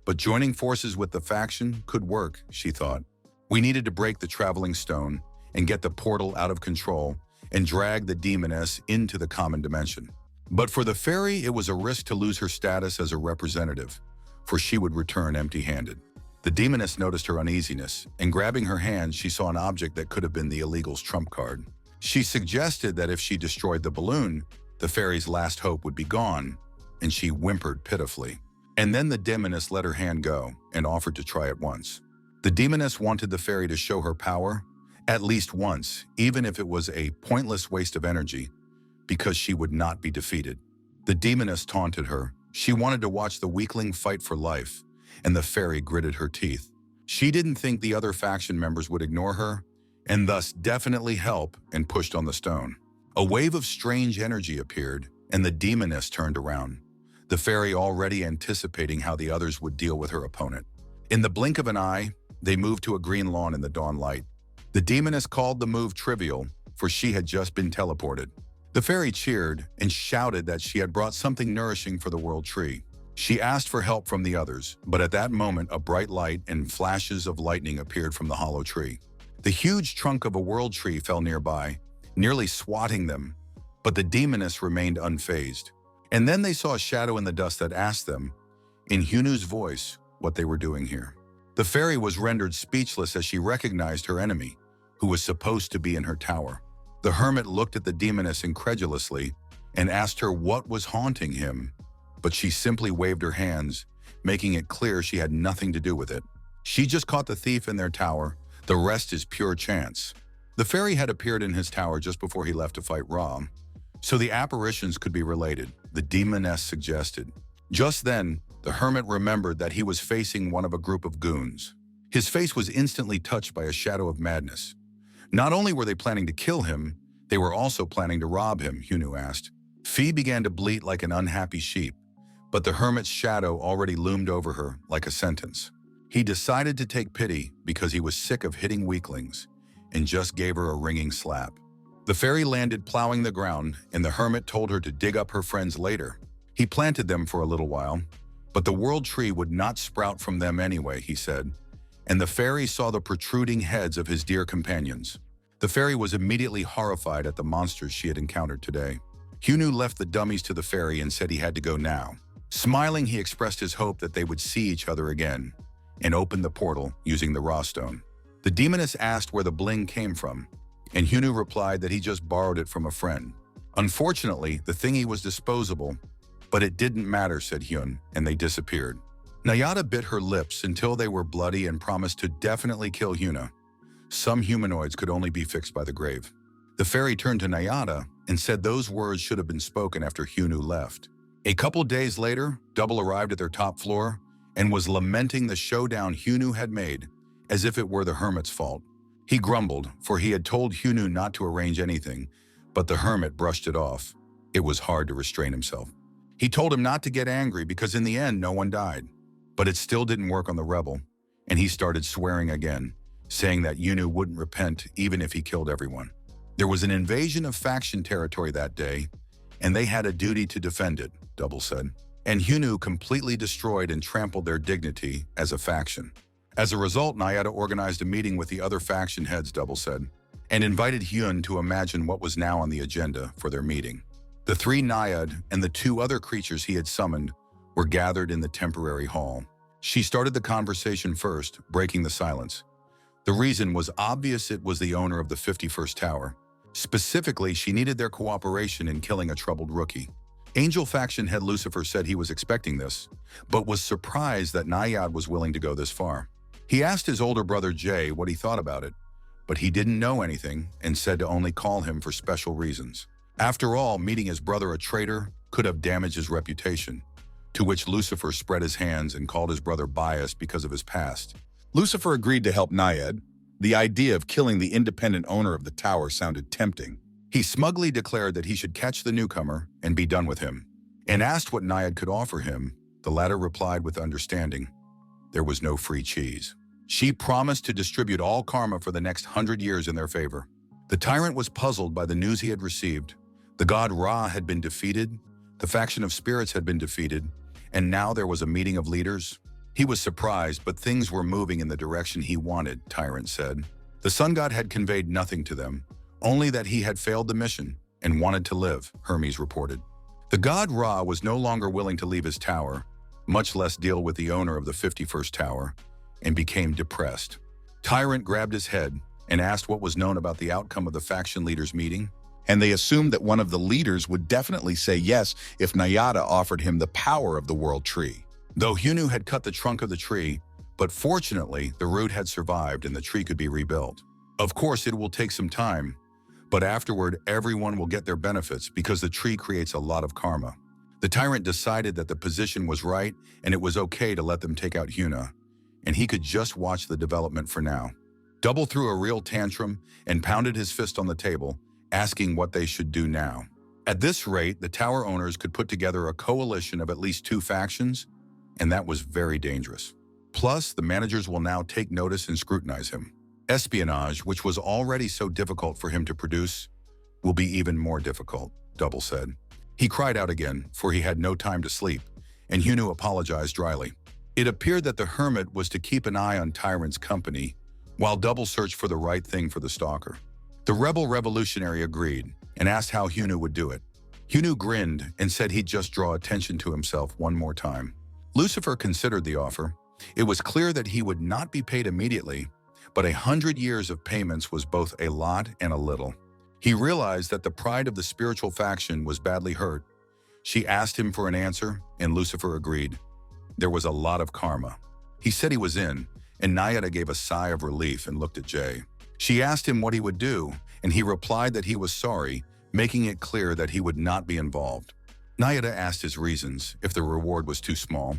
[SPEAKER 1] but joining forces with the faction could work, she thought. We needed to break the traveling stone and get the portal out of control and drag the demoness into the common dimension. But for the fairy, it was a risk to lose her status as a representative, for she would return empty-handed. The demoness noticed her uneasiness, and grabbing her hand, she saw an object that could have been the illegal's trump card. She suggested that if she destroyed the balloon, the fairy's last hope would be gone, and she whimpered pitifully. And then the demoness let her hand go and offered to try it once. The demoness wanted the fairy to show her power, at least once, even if it was a pointless waste of energy, because she would not be defeated. The demoness taunted her. She wanted to watch the weakling fight for life, and the fairy gritted her teeth. She didn't think the other faction members would ignore her, and thus definitely help, and pushed on the stone. A wave of strange energy appeared, and the demoness turned around, the fairy already anticipating how the others would deal with her opponent. In the blink of an eye, they moved to a green lawn in the dawn light. The demoness called the move trivial, for she had just been teleported. The fairy cheered and shouted that she had brought something nourishing for the world tree. She asked for help from the others, but at that moment a bright light and flashes of lightning appeared from the hollow tree. The huge trunk of a world tree fell nearby, nearly swatting them, but the demoness remained unfazed. And then they saw a shadow in the dust that asked them, in Hyunu's voice, what they were doing here. The fairy was rendered speechless as she recognized her enemy, who was supposed to be in her tower. The hermit looked at the demoness incredulously and asked her what was haunting him, but she simply waved her hands, making it clear she had nothing to do with it. She just caught the thief in their tower. The rest is pure chance. The fairy had appeared in his tower just before he left to fight Ra, so the apparitions could be related, the demoness suggested. Just then, the hermit remembered that he was facing one of a group of goons. His face was instantly touched by a shadow of madness. Not only were they planning to kill him, they were also planning to rob him, Hyunu asked. Fee began to bleat like an unhappy sheep, but the hermit's shadow already loomed over her like a sentence. He decided to take pity because he was sick of hitting weaklings and just gave her a ringing slap. The fairy landed plowing the ground, and the hermit told her to dig up her friends later. He planted them for a little while, but the world tree would not sprout from them anyway, he said, and the fairy saw the protruding heads of his dear companions. The fairy was immediately horrified at the monsters she had encountered today. Hyunu left the dummies to the fairy and said he had to go now. Smiling, he expressed his hope that they would see each other again and opened the portal using the raw stone. The demoness asked where the bling came from, and Hyunu replied that he just borrowed it from a friend. Unfortunately, the thingy was disposable, but it didn't matter, said Hyun, and they disappeared. Nayada bit her lips until they were bloody and promised to definitely kill Hyuna. Some humanoids could only be fixed by the grave. The fairy turned to Nayada and said those words should have been spoken after Hyunu left. A couple days later, Double arrived at their top floor and was lamenting the showdown Hyunu had made, as if it were the hermit's fault. He grumbled, for he had told Hyunu not to arrange anything, but the hermit brushed it off. It was hard to restrain himself. He told him not to get angry because in the end no one died. But it still didn't work on the rebel, and he started swearing again, saying that Hyunu wouldn't repent even if he killed everyone. There was an invasion of faction territory that day, and they had a duty to defend it, Double said. And Hyunu completely destroyed and trampled their dignity as a faction. As a result, Nayada organized a meeting with the other faction heads, Double said, and invited Hyun to imagine what was now on the agenda for their meeting. The three Naiad and the two other creatures he had summoned were gathered in the temporary hall. She started the conversation first, breaking the silence. The reason was obvious: it was the owner of the 51st Tower. Specifically, she needed their cooperation in killing a troubled rookie. Angel faction head Lucifer said he was expecting this, but was surprised that Naiad was willing to go this far. He asked his older brother Jay what he thought about it, but he didn't know anything and said to only call him for special reasons. After all, meeting his brother a traitor could have damaged his reputation, to which Lucifer spread his hands and called his brother biased because of his past.
[SPEAKER 2] Lucifer agreed to help Naiad. The idea of killing the independent owner of the tower sounded tempting.
[SPEAKER 1] He smugly declared that he should catch the newcomer and be done with him, and asked what Naiad could offer him. The latter replied with understanding. There was no free cheese. She promised to distribute all karma for the next 100 years in their favor. The tyrant was puzzled by the news he had received. The god Ra had been defeated, the faction of spirits had been defeated, and now there was a meeting of leaders. He was surprised, but things were moving in the direction he wanted, Tyrant said. The sun god had conveyed nothing to them, only that he had failed the mission and wanted to live, Hermes reported. The god Ra was no longer willing to leave his tower, much less deal with the owner of the 51st Tower, and became depressed. Tyrant grabbed his head and asked what was known about the outcome of the faction leaders' meeting.
[SPEAKER 2] And they assumed that one of the leaders would definitely say yes if Nayada offered him the power of the world tree.
[SPEAKER 1] Though Hyunu had cut the trunk of the tree, but fortunately the root had survived and the tree could be rebuilt. Of course, it will take some time, but afterward everyone will get their benefits because the tree creates a lot of karma. The tyrant decided that the position was right and it was okay to let them take out Hyuna, and he could just watch the development for now. Double threw a real tantrum and pounded his fist on the table, asking what they should do now. At this rate, the tower owners could put together a coalition of at least 2 factions, and that was very dangerous. Plus, the managers will now take notice and scrutinize him. Espionage, which was already so difficult for him to produce, will be even more difficult, Double said. He cried out again, for he had no time to sleep, and Hyunu apologized dryly. It appeared that the hermit was to keep an eye on Tyrant's company, while Double searched for the right thing for the stalker. The rebel revolutionary agreed and asked how Hyunu would do it. Hyunu grinned and said he'd just draw attention to himself one more time. Lucifer considered the offer. It was clear that he would not be paid immediately, but 100 years of payments was both a lot and a little. He realized that the pride of the spiritual faction was badly hurt. She asked him for an answer, and Lucifer agreed. There was a lot of karma. He said he was in, and Nayada gave a sigh of relief and looked at Jay. She asked him what he would do, and he replied that he was sorry, making it clear that he would not be involved. Nayada asked his reasons, if the reward was too small,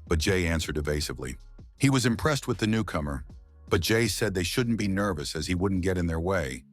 [SPEAKER 1] but Jay answered evasively. He was impressed with the newcomer, but Jay said they shouldn't be nervous as he wouldn't get in their way.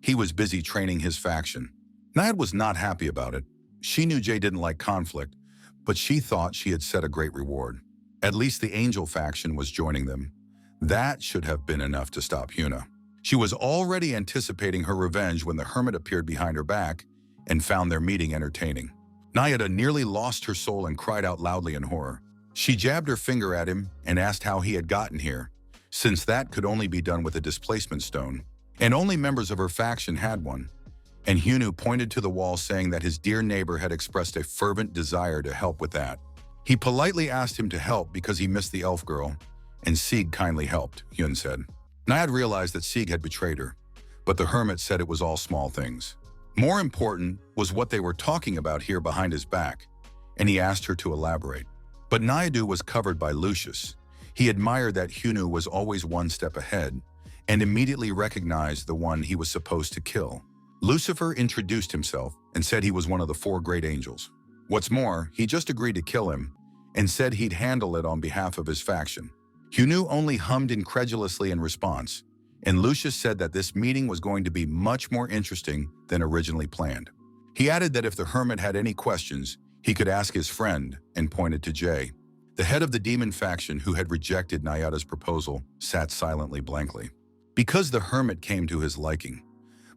[SPEAKER 1] He was busy training his faction. Nayada was not happy about it. She knew Jay didn't like conflict, but she thought she had set a great reward. At least the Angel faction was joining them. That should have been enough to stop Hyuna. She was already anticipating her revenge when the hermit appeared behind her back and found their meeting entertaining. Nayada nearly lost her soul and cried out loudly in horror. She jabbed her finger at him and asked how he had gotten here, since that could only be done with a displacement stone, and only members of her faction had one. And Hyunu pointed to the wall, saying that his dear neighbor had expressed a fervent desire to help with that. He politely asked him to help because he missed the elf girl, and Sieg kindly helped, Hyun said. Nayad realized that Sieg had betrayed her, but the hermit said it was all small things. More important was what they were talking about here behind his back, and he asked her to elaborate. But Nayadu was covered by Lucius. He admired that Hyunu was always one step ahead, and immediately recognized the one he was supposed to kill. Lucifer introduced himself and said he was one of the 4 great angels. What's more, he just agreed to kill him and said he'd handle it on behalf of his faction. Hyunu only hummed incredulously in response, and Lucius said that this meeting was going to be much more interesting than originally planned. He added that if the hermit had any questions, he could ask his friend, and pointed to Jay. The head of the demon faction, who had rejected Nayada's proposal, sat silently blankly, because the hermit came to his liking.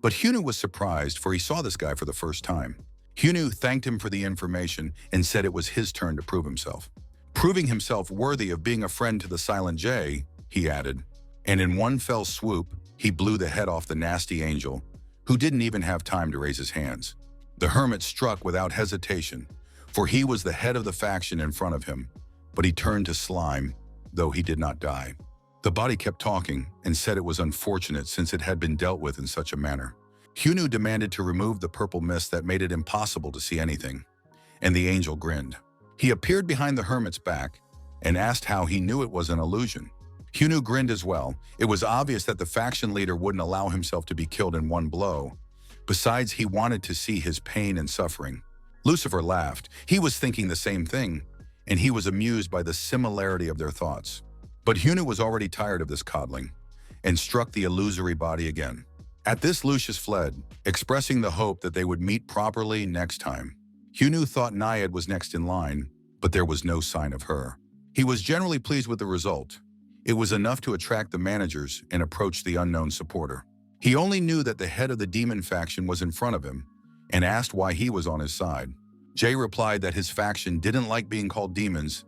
[SPEAKER 1] But Hyunu was surprised, for he saw this guy for the first time. Hyunu thanked him for the information and said it was his turn to prove himself. Proving himself worthy of being a friend to the Silent J, he added, and in one fell swoop, he blew the head off the nasty angel, who didn't even have time to raise his hands. The hermit struck without hesitation, for he was the head of the faction in front of him, but he turned to slime, though he did not die. The body kept talking and said it was unfortunate since it had been dealt with in such a manner. Hyunu demanded to remove the purple mist that made it impossible to see anything, and the angel grinned. He appeared behind the hermit's back and asked how he knew it was an illusion. Hyunu grinned as well. It was obvious that the faction leader wouldn't allow himself to be killed in one blow. Besides, he wanted to see his pain and suffering. Lucifer laughed. He was thinking the same thing, and he was amused by the similarity of their thoughts. But Hyunu was already tired of this coddling, and struck the illusory body again. At this, Lucius fled, expressing the hope that they would meet properly next time. Hyunu thought Nayad was next in line, but there was no sign of her. He was generally pleased with the result. It was enough to attract the managers and approach the unknown supporter. He only knew that the head of the demon faction was in front of him, and asked why he was on his side. Jay replied that his faction didn't like being called demons.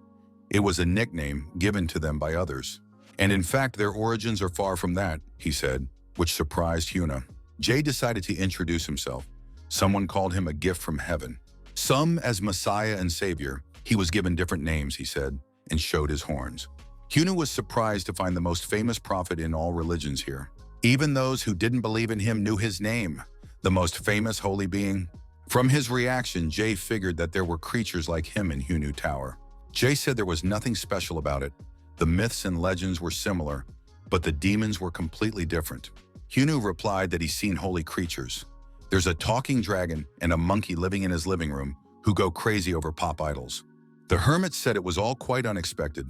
[SPEAKER 1] It was a nickname given to them by others. And in fact, their origins are far from that, he said, which surprised Hyuna. Jay decided to introduce himself. Someone called him a gift from heaven. Some as Messiah and Savior. He was given different names, he said, and showed his horns. Hyuna was surprised to find the most famous prophet in all religions here. Even those who didn't believe in him knew his name, the most famous holy being. From his reaction, Jay figured that there were creatures like him in Hyunu Tower. Jay said there was nothing special about it. The myths and legends were similar, but the demons were completely different. Hyunu replied that he's seen holy creatures. There's a talking dragon and a monkey living in his living room who go crazy over pop idols. The hermit said it was all quite unexpected.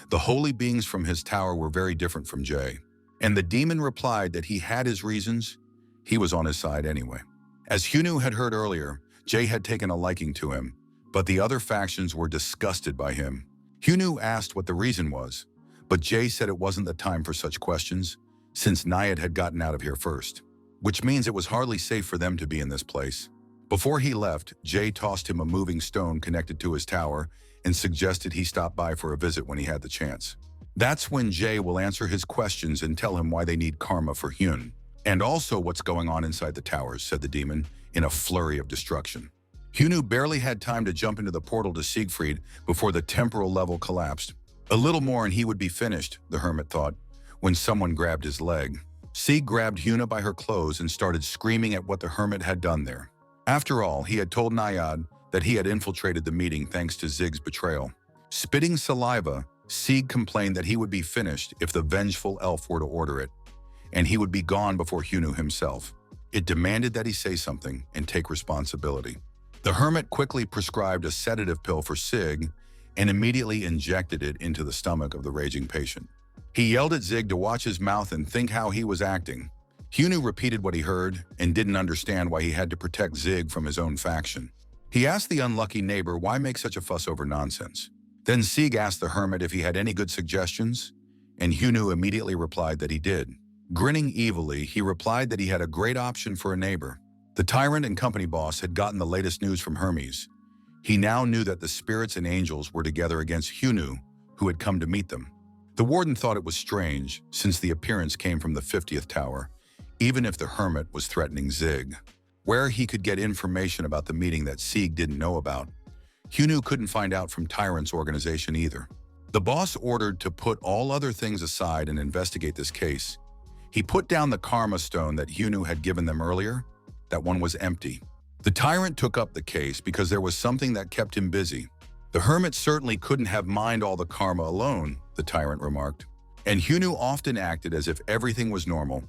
[SPEAKER 1] The holy beings from his tower were very different from Jay. And the demon replied that he had his reasons. He was on his side anyway. As Hyunu had heard earlier, Jay had taken a liking to him, but the other factions were disgusted by him. Hyunu asked what the reason was, but Jay said it wasn't the time for such questions, since Nayad had gotten out of here first, which means it was hardly safe for them to be in this place. Before he left, Jay tossed him a moving stone connected to his tower and suggested he stop by for a visit when he had the chance. That's when Jay will answer his questions and tell him why they need karma for Hyun, and also what's going on inside the towers, said the demon, in a flurry of destruction. Hyunu barely had time to jump into the portal to Siegfried before the temporal level collapsed. A little more and he would be finished, the hermit thought, when someone grabbed his leg. Sieg grabbed Hyuna by her clothes and started screaming at what the hermit had done there. After all, he had told Nayad that he had infiltrated the meeting thanks to Zig's betrayal. Spitting saliva, Sieg complained that he would be finished if the vengeful elf were to order it, and he would be gone before Hyunu himself. It demanded that he say something and take responsibility. The hermit quickly prescribed a sedative pill for Sig and immediately injected it into the stomach of the raging patient. He yelled at Zig to watch his mouth and think how he was acting. Hyunu repeated what he heard and didn't understand why he had to protect Zig from his own faction. He asked the unlucky neighbor why make such a fuss over nonsense. Then Sig asked the hermit if he had any good suggestions, and Hyunu immediately replied that he did. Grinning evilly, he replied that he had a great option for a neighbor. The tyrant and company boss had gotten the latest news from Hermes, He now knew that the spirits and angels were together against Hyunu, who had come to meet them. The warden thought it was strange, since the appearance came from the 50th tower, even if the hermit was threatening Zig. Where he could get information about the meeting that Sieg didn't know about, Hyunu couldn't find out from Tyrant's organization either. The boss ordered to put all other things aside and investigate this case. He put down the karma stone that Hyunu had given them earlier. That one was empty. The tyrant took up the case because there was something that kept him busy. The hermit certainly couldn't have mined all the karma alone, the tyrant remarked. And Hyunu often acted as if everything was normal,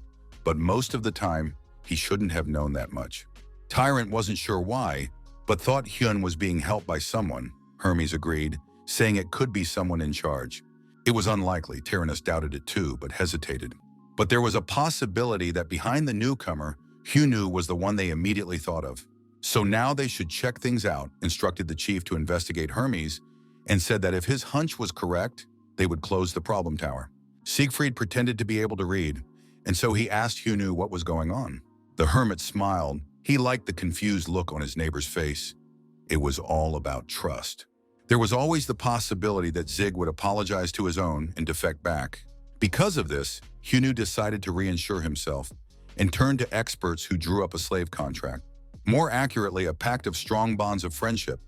[SPEAKER 1] but most of the time, he shouldn't have known that much. Tyrant wasn't sure why, but thought Hyun was being helped by someone. Hermes agreed, saying it could be someone in charge. It was unlikely. Tyrannus doubted it too, but hesitated. But there was a possibility that behind the newcomer, Hyunu was the one they immediately thought of. So now they should check things out, instructed the chief to investigate Hermes, and said that if his hunch was correct, they would close the problem tower. Siegfried pretended to be able to read, and so he asked Hyunu what was going on. The hermit smiled. He liked the confused look on his neighbor's face. It was all about trust. There was always the possibility that Zig would apologize to his own and defect back. Because of this, Hyunu decided to reinsure himself and turned to experts who drew up a slave contract. More accurately, a pact of strong bonds of friendship,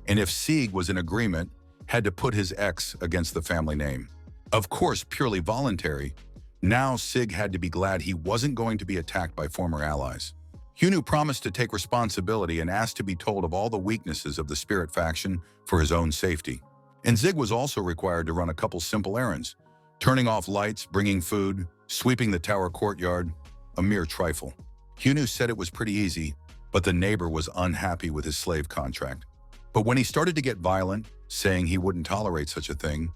[SPEAKER 1] and if Sieg was in agreement, had to put his ex against the family name. Of course, purely voluntary. Now Sig had to be glad he wasn't going to be attacked by former allies. Hyunu promised to take responsibility and asked to be told of all the weaknesses of the spirit faction for his own safety. And Zig was also required to run a couple simple errands, turning off lights, bringing food, sweeping the tower courtyard, a mere trifle. Hyunu said it was pretty easy, but the neighbor was unhappy with his slave contract. But when he started to get violent, saying he wouldn't tolerate such a thing,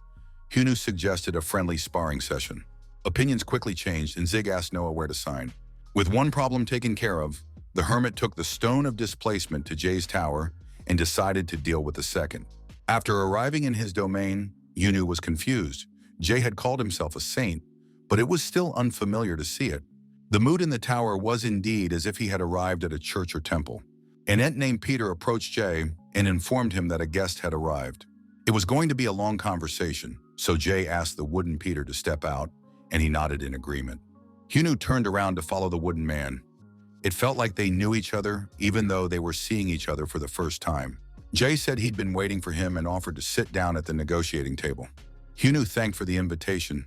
[SPEAKER 1] Hyunu suggested a friendly sparring session. Opinions quickly changed and Zig asked Noah where to sign. With one problem taken care of, the hermit took the stone of displacement to Jay's tower and decided to deal with the second. After arriving in his domain, Hyunu was confused. Jay had called himself a saint, but it was still unfamiliar to see it. The mood in the tower was indeed as if he had arrived at a church or temple. An ent named Peter approached Jay and informed him that a guest had arrived. It was going to be a long conversation, so Jay asked the wooden Peter to step out, and he nodded in agreement. Hyunu turned around to follow the wooden man. It felt like they knew each other, even though they were seeing each other for the first time. Jay said he'd been waiting for him and offered to sit down at the negotiating table. Hyunu thanked for the invitation.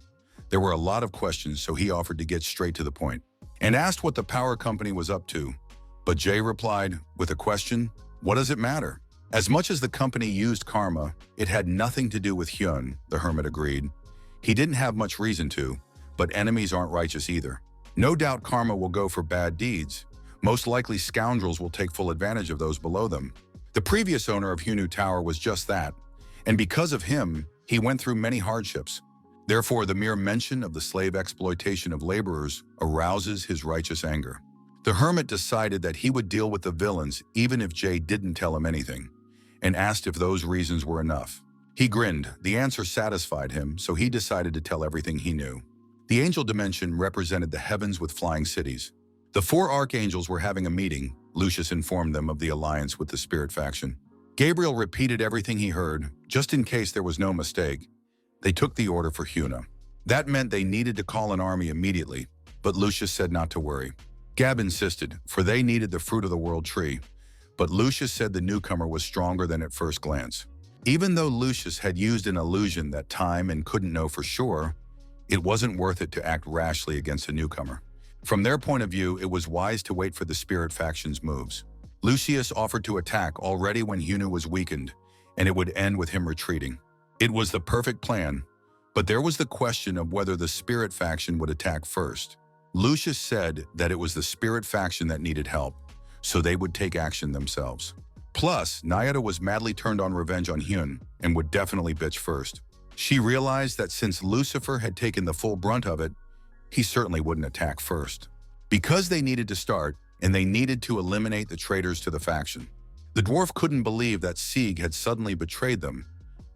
[SPEAKER 1] There were a lot of questions, so he offered to get straight to the point and asked what the power company was up to. But Jay replied, with a question, "What does it matter?" As much as the company used karma, it had nothing to do with Hyun, the hermit agreed. He didn't have much reason to, but enemies aren't righteous either. No doubt karma will go for bad deeds. Most likely scoundrels will take full advantage of those below them. The previous owner of Hyunu Tower was just that, and because of him, he went through many hardships. Therefore, the mere mention of the slave exploitation of laborers arouses his righteous anger. The hermit decided that he would deal with the villains even if Jay didn't tell him anything, and asked if those reasons were enough. He grinned. The answer satisfied him, so he decided to tell everything he knew. The angel dimension represented the heavens with flying cities. The 4 archangels were having a meeting. Lucius informed them of the alliance with the spirit faction. Gabriel repeated everything he heard, just in case there was no mistake. They took the order for Hyuna. That meant they needed to call an army immediately, but Lucius said not to worry. Gab insisted, for they needed the fruit of the world tree, but Lucius said the newcomer was stronger than at first glance. Even though Lucius had used an illusion that time and couldn't know for sure, it wasn't worth it to act rashly against a newcomer. From their point of view, it was wise to wait for the spirit faction's moves. Lucius offered to attack already when Hyunu was weakened, and it would end with him retreating. It was the perfect plan, but there was the question of whether the spirit faction would attack first. Lucius said that it was the spirit faction that needed help, so they would take action themselves. Plus, Nayada was madly turned on revenge on Hyun and would definitely bitch first. She realized that since Lucifer had taken the full brunt of it, he certainly wouldn't attack first. Because they needed to start, and they needed to eliminate the traitors to the faction. The dwarf couldn't believe that Sieg had suddenly betrayed them,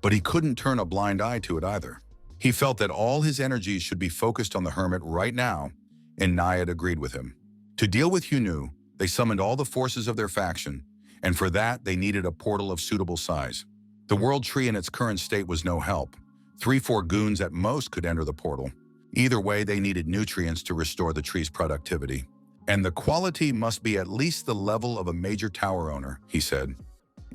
[SPEAKER 1] but he couldn't turn a blind eye to it either. He felt that all his energies should be focused on the hermit right now, and Nayad agreed with him. To deal with Hyunu, they summoned all the forces of their faction and for that they needed a portal of suitable size. The world tree in its current state was no help. 3-4 goons at most could enter the portal. Either way, they needed nutrients to restore the tree's productivity. And the quality must be at least the level of a major tower owner, he said.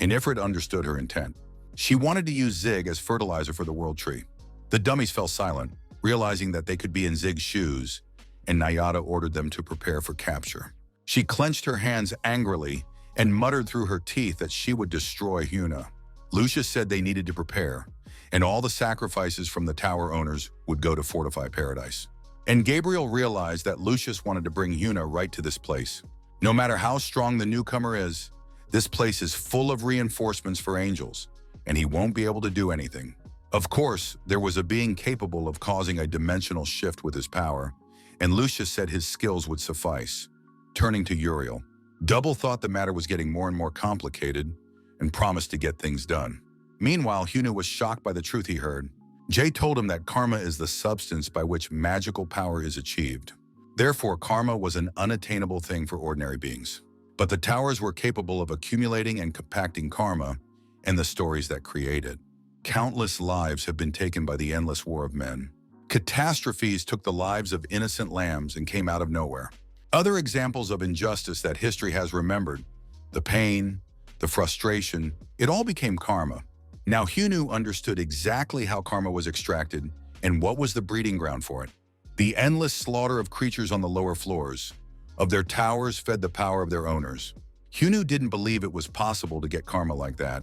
[SPEAKER 1] And Ifrit understood her intent. She wanted to use Zig as fertilizer for the world tree. The dummies fell silent, realizing that they could be in Zig's shoes, and Nayada ordered them to prepare for capture. She clenched her hands angrily and muttered through her teeth that she would destroy Huna. Lucius said they needed to prepare, and all the sacrifices from the tower owners would go to fortify paradise. And Gabriel realized that Lucius wanted to bring Huna right to this place. No matter how strong the newcomer is, this place is full of reinforcements for angels, and he won't be able to do anything. Of course, there was a being capable of causing a dimensional shift with his power, and Lucius said his skills would suffice. Turning to Uriel, Double thought the matter was getting more and more complicated and promised to get things done. Meanwhile, Huna was shocked by the truth he heard. Jay told him that karma is the substance by which magical power is achieved. Therefore, karma was an unattainable thing for ordinary beings. But the towers were capable of accumulating and compacting karma and the stories that create it. Countless lives have been taken by the endless war of men. Catastrophes took the lives of innocent lambs and came out of nowhere. Other examples of injustice that history has remembered, the pain, the frustration, it all became karma. Now Hunu understood exactly how karma was extracted and what was the breeding ground for it. The endless slaughter of creatures on the lower floors of their towers fed the power of their owners. Hunu didn't believe it was possible to get karma like that,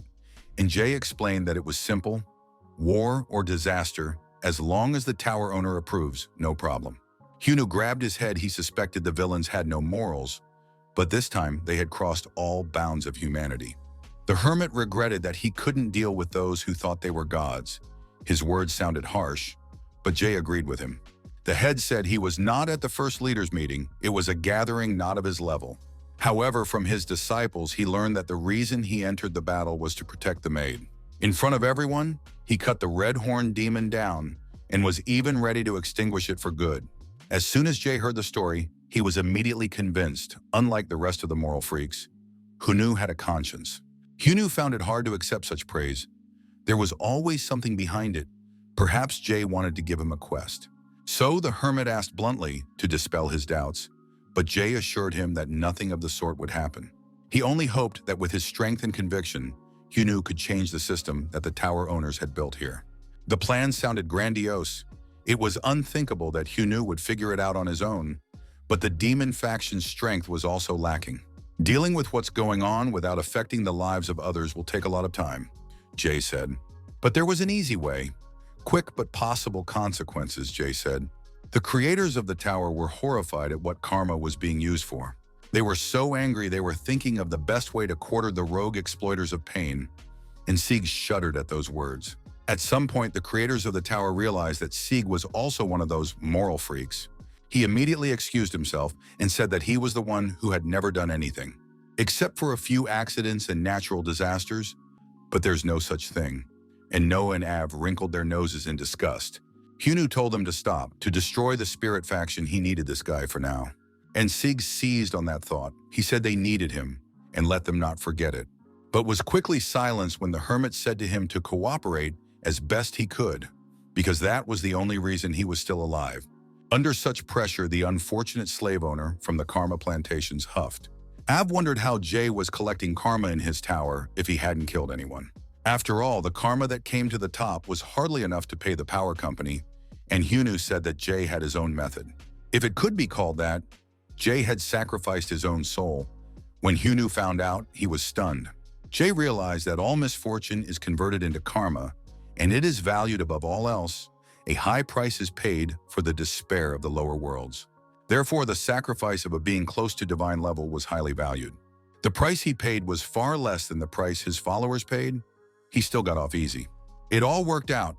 [SPEAKER 1] and Jay explained that it was simple: war or disaster, as long as the tower owner approves, no problem. Hunu grabbed his head. He suspected the villains had no morals, but this time they had crossed all bounds of humanity. The hermit regretted that he couldn't deal with those who thought they were gods. His words sounded harsh, but Jay agreed with him. The head said he was not at the first leaders' meeting. It was a gathering not of his level. However, from his disciples, he learned that the reason he entered the battle was to protect the maid. In front of everyone, he cut the red-horned demon down and was even ready to extinguish it for good. As soon as Jay heard the story, he was immediately convinced, unlike the rest of the moral freaks, Hunu had a conscience. Hunu found it hard to accept such praise. There was always something behind it. Perhaps Jay wanted to give him a quest. So the hermit asked bluntly to dispel his doubts, but Jay assured him that nothing of the sort would happen. He only hoped that with his strength and conviction, Hunu could change the system that the tower owners had built here. The plan sounded grandiose. It was unthinkable that Hunu would figure it out on his own, but the demon faction's strength was also lacking. Dealing with what's going on without affecting the lives of others will take a lot of time, Jay said. But there was an easy way. Quick but possible consequences, Jay said. The creators of the tower were horrified at what karma was being used for. They were so angry they were thinking of the best way to quarter the rogue exploiters of pain, and Sieg shuddered at those words. At some point, the creators of the tower realized that Sieg was also one of those moral freaks. He immediately excused himself and said that he was the one who had never done anything, except for a few accidents and natural disasters. But there's no such thing. And Noah and Av wrinkled their noses in disgust. Hunu told them to stop. To destroy the spirit faction, he needed this guy for now. And Sieg seized on that thought. He said they needed him and let them not forget it, but was quickly silenced when the hermit said to him to cooperate as best he could, because that was the only reason he was still alive. Under such pressure, the unfortunate slave owner from the Karma plantations huffed. Av wondered how Jay was collecting karma in his tower if he hadn't killed anyone. After all, the karma that came to the top was hardly enough to pay the power company, and Hunu said that Jay had his own method. If it could be called that, Jay had sacrificed his own soul. When Hunu found out, he was stunned. Jay realized that all misfortune is converted into karma, and it is valued above all else. A high price is paid for the despair of the lower worlds. Therefore, the sacrifice of a being close to divine level was highly valued. The price he paid was far less than the price his followers paid. He still got off easy. It all worked out,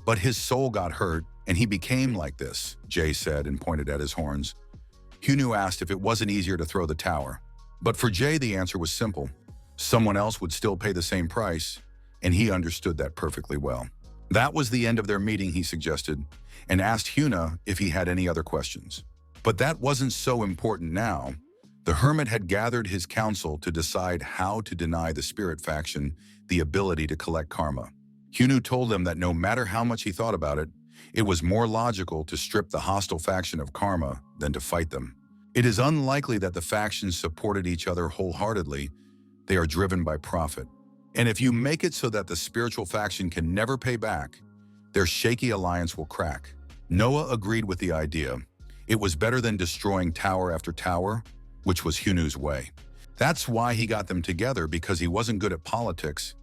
[SPEAKER 1] but his soul got hurt, and he became like this, Jay said and pointed at his horns. Hunu asked if it wasn't easier to throw the tower. But for Jay, the answer was simple. Someone else would still pay the same price, and he understood that perfectly well. That was the end of their meeting, he suggested, and asked Huna if he had any other questions. But that wasn't so important now. The hermit had gathered his council to decide how to deny the spirit faction the ability to collect karma. Hyunu told them that no matter how much he thought about it, it was more logical to strip the hostile faction of karma than to fight them. It is unlikely that the factions supported each other wholeheartedly. They are driven by profit. And if you make it so that the spiritual faction can never pay back, their shaky alliance will crack. Noah agreed with the idea. It was better than destroying tower after tower, which was Hyunu's way. That's why he got them together, because he wasn't good at politics.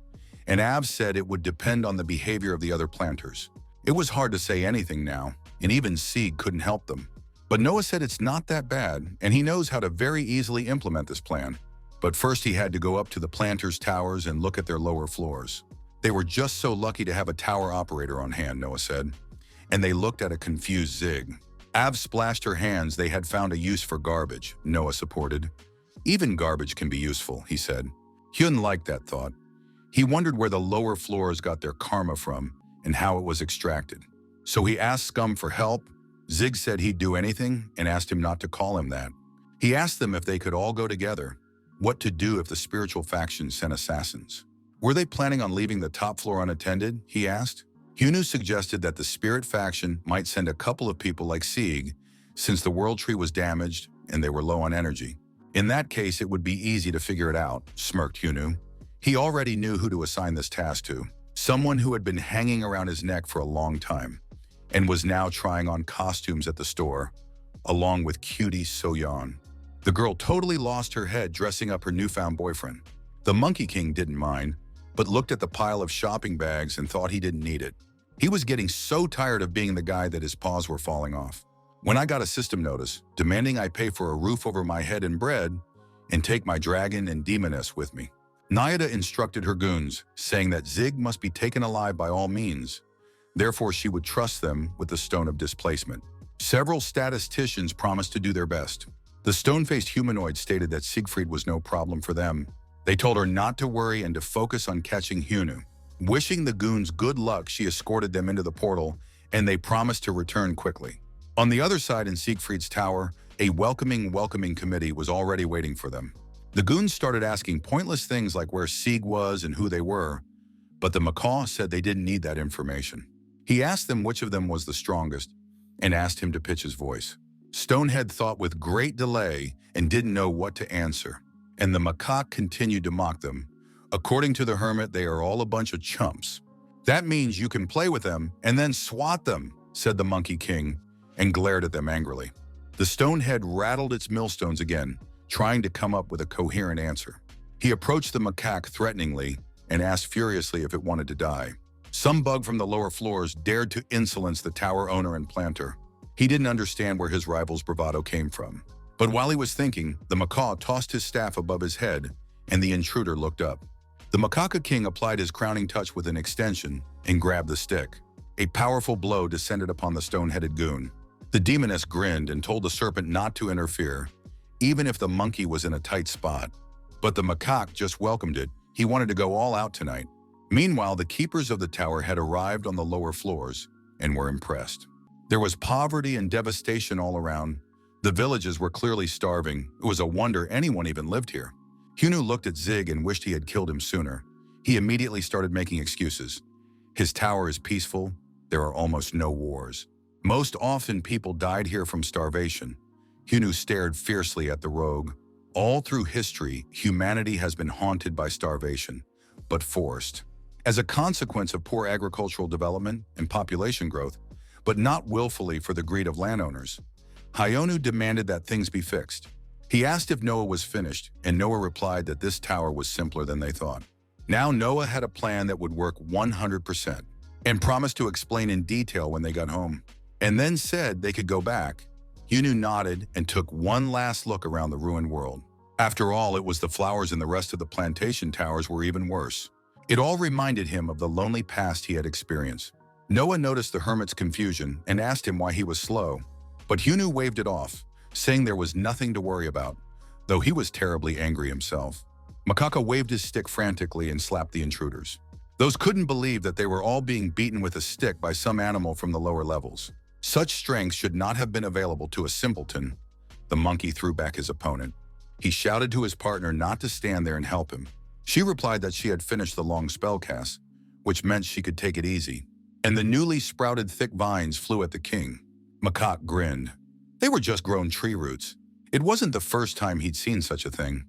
[SPEAKER 1] And Av said it would depend on the behavior of the other planters. It was hard to say anything now, and even Sieg couldn't help them. But Noah said it's not that bad, and he knows how to very easily implement this plan. But first he had to go up to the planters' towers and look at their lower floors. They were just so lucky to have a tower operator on hand, Noah said. And they looked at a confused Zig. Av splashed her hands. They had found a use for garbage, Noah supported. Even garbage can be useful, he said. Hyun liked that thought. He wondered where the lower floors got their karma from and how it was extracted. So he asked Scum for help. Zig said he'd do anything and asked him not to call him that. He asked them if they could all go together, what to do if the spiritual faction sent assassins. Were they planning on leaving the top floor unattended, he asked. Hyunu suggested that the spirit faction might send a couple of people like Sieg, since the world tree was damaged and they were low on energy. In that case, it would be easy to figure it out, smirked Hyunu. He already knew who to assign this task to, someone who had been hanging around his neck for a long time and was now trying on costumes at the store, along with cutie So-yeon. The girl totally lost her head dressing up her newfound boyfriend. The Monkey King didn't mind, but looked at the pile of shopping bags and thought he didn't need it. He was getting so tired of being the guy that his paws were falling off. When I got a system notice demanding I pay for a roof over my head and bread and take my dragon and demoness with me, Nayada instructed her goons, saying that Zig must be taken alive by all means. Therefore, she would trust them with the stone of displacement. Several statisticians promised to do their best. The stone-faced humanoid stated that Siegfried was no problem for them. They told her not to worry and to focus on catching Hyunu. Wishing the goons good luck, she escorted them into the portal, and they promised to return quickly. On the other side in Siegfried's tower, a welcoming committee was already waiting for them. The goons started asking pointless things like where Sieg was and who they were, but the macaw said they didn't need that information. He asked them which of them was the strongest and asked him to pitch his voice. Stonehead thought with great delay and didn't know what to answer, and the macaque continued to mock them. According to the hermit, they are all a bunch of chumps. That means you can play with them and then swat them, said the Monkey King, and glared at them angrily. The Stonehead rattled its millstones again, trying to come up with a coherent answer. He approached the macaque threateningly and asked furiously if it wanted to die. Some bug from the lower floors dared to insolence the tower owner and planter. He didn't understand where his rival's bravado came from. But while he was thinking, the macaw tossed his staff above his head, and the intruder looked up. The Macaca King applied his crowning touch with an extension and grabbed the stick. A powerful blow descended upon the stone-headed goon. The demoness grinned and told the serpent not to interfere, even if the monkey was in a tight spot. But the macaque just welcomed it. He wanted to go all out tonight. Meanwhile, the keepers of the tower had arrived on the lower floors and were impressed. There was poverty and devastation all around. The villages were clearly starving. It was a wonder anyone even lived here. Hyunu looked at Zig and wished he had killed him sooner. He immediately started making excuses. His tower is peaceful. There are almost no wars. Most often people died here from starvation. Hyunu stared fiercely at the rogue. All through history, humanity has been haunted by starvation, but forced. As a consequence of poor agricultural development and population growth, but not willfully for the greed of landowners. Hyunu demanded that things be fixed. He asked if Noah was finished, and Noah replied that this tower was simpler than they thought. Now Noah had a plan that would work 100%, and promised to explain in detail when they got home, and then said they could go back. Hyunu nodded and took one last look around the ruined world. After all, it was the flowers in the rest of the plantation towers were even worse. It all reminded him of the lonely past he had experienced. Noah noticed the hermit's confusion and asked him why he was slow, but Hyunu waved it off, saying there was nothing to worry about, though he was terribly angry himself. Macaca waved his stick frantically and slapped the intruders. Those couldn't believe that they were all being beaten with a stick by some animal from the lower levels. Such strength should not have been available to a simpleton. The monkey threw back his opponent. He shouted to his partner not to stand there and help him. She replied that she had finished the long spell cast, which meant she could take it easy. And the newly sprouted thick vines flew at the king. Macaque grinned. They were just grown tree roots. It wasn't the first time he'd seen such a thing.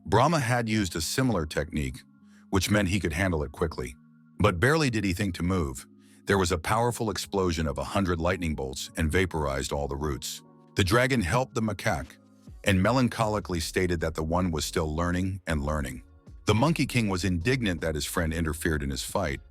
[SPEAKER 1] Brahma had used a similar technique, which meant he could handle it quickly. But barely did he think to move. There was a powerful explosion of 100 lightning bolts and vaporized all the roots. The dragon helped the macaque and melancholically stated that the one was still learning and learning. The Monkey King was indignant that his friend interfered in his fight,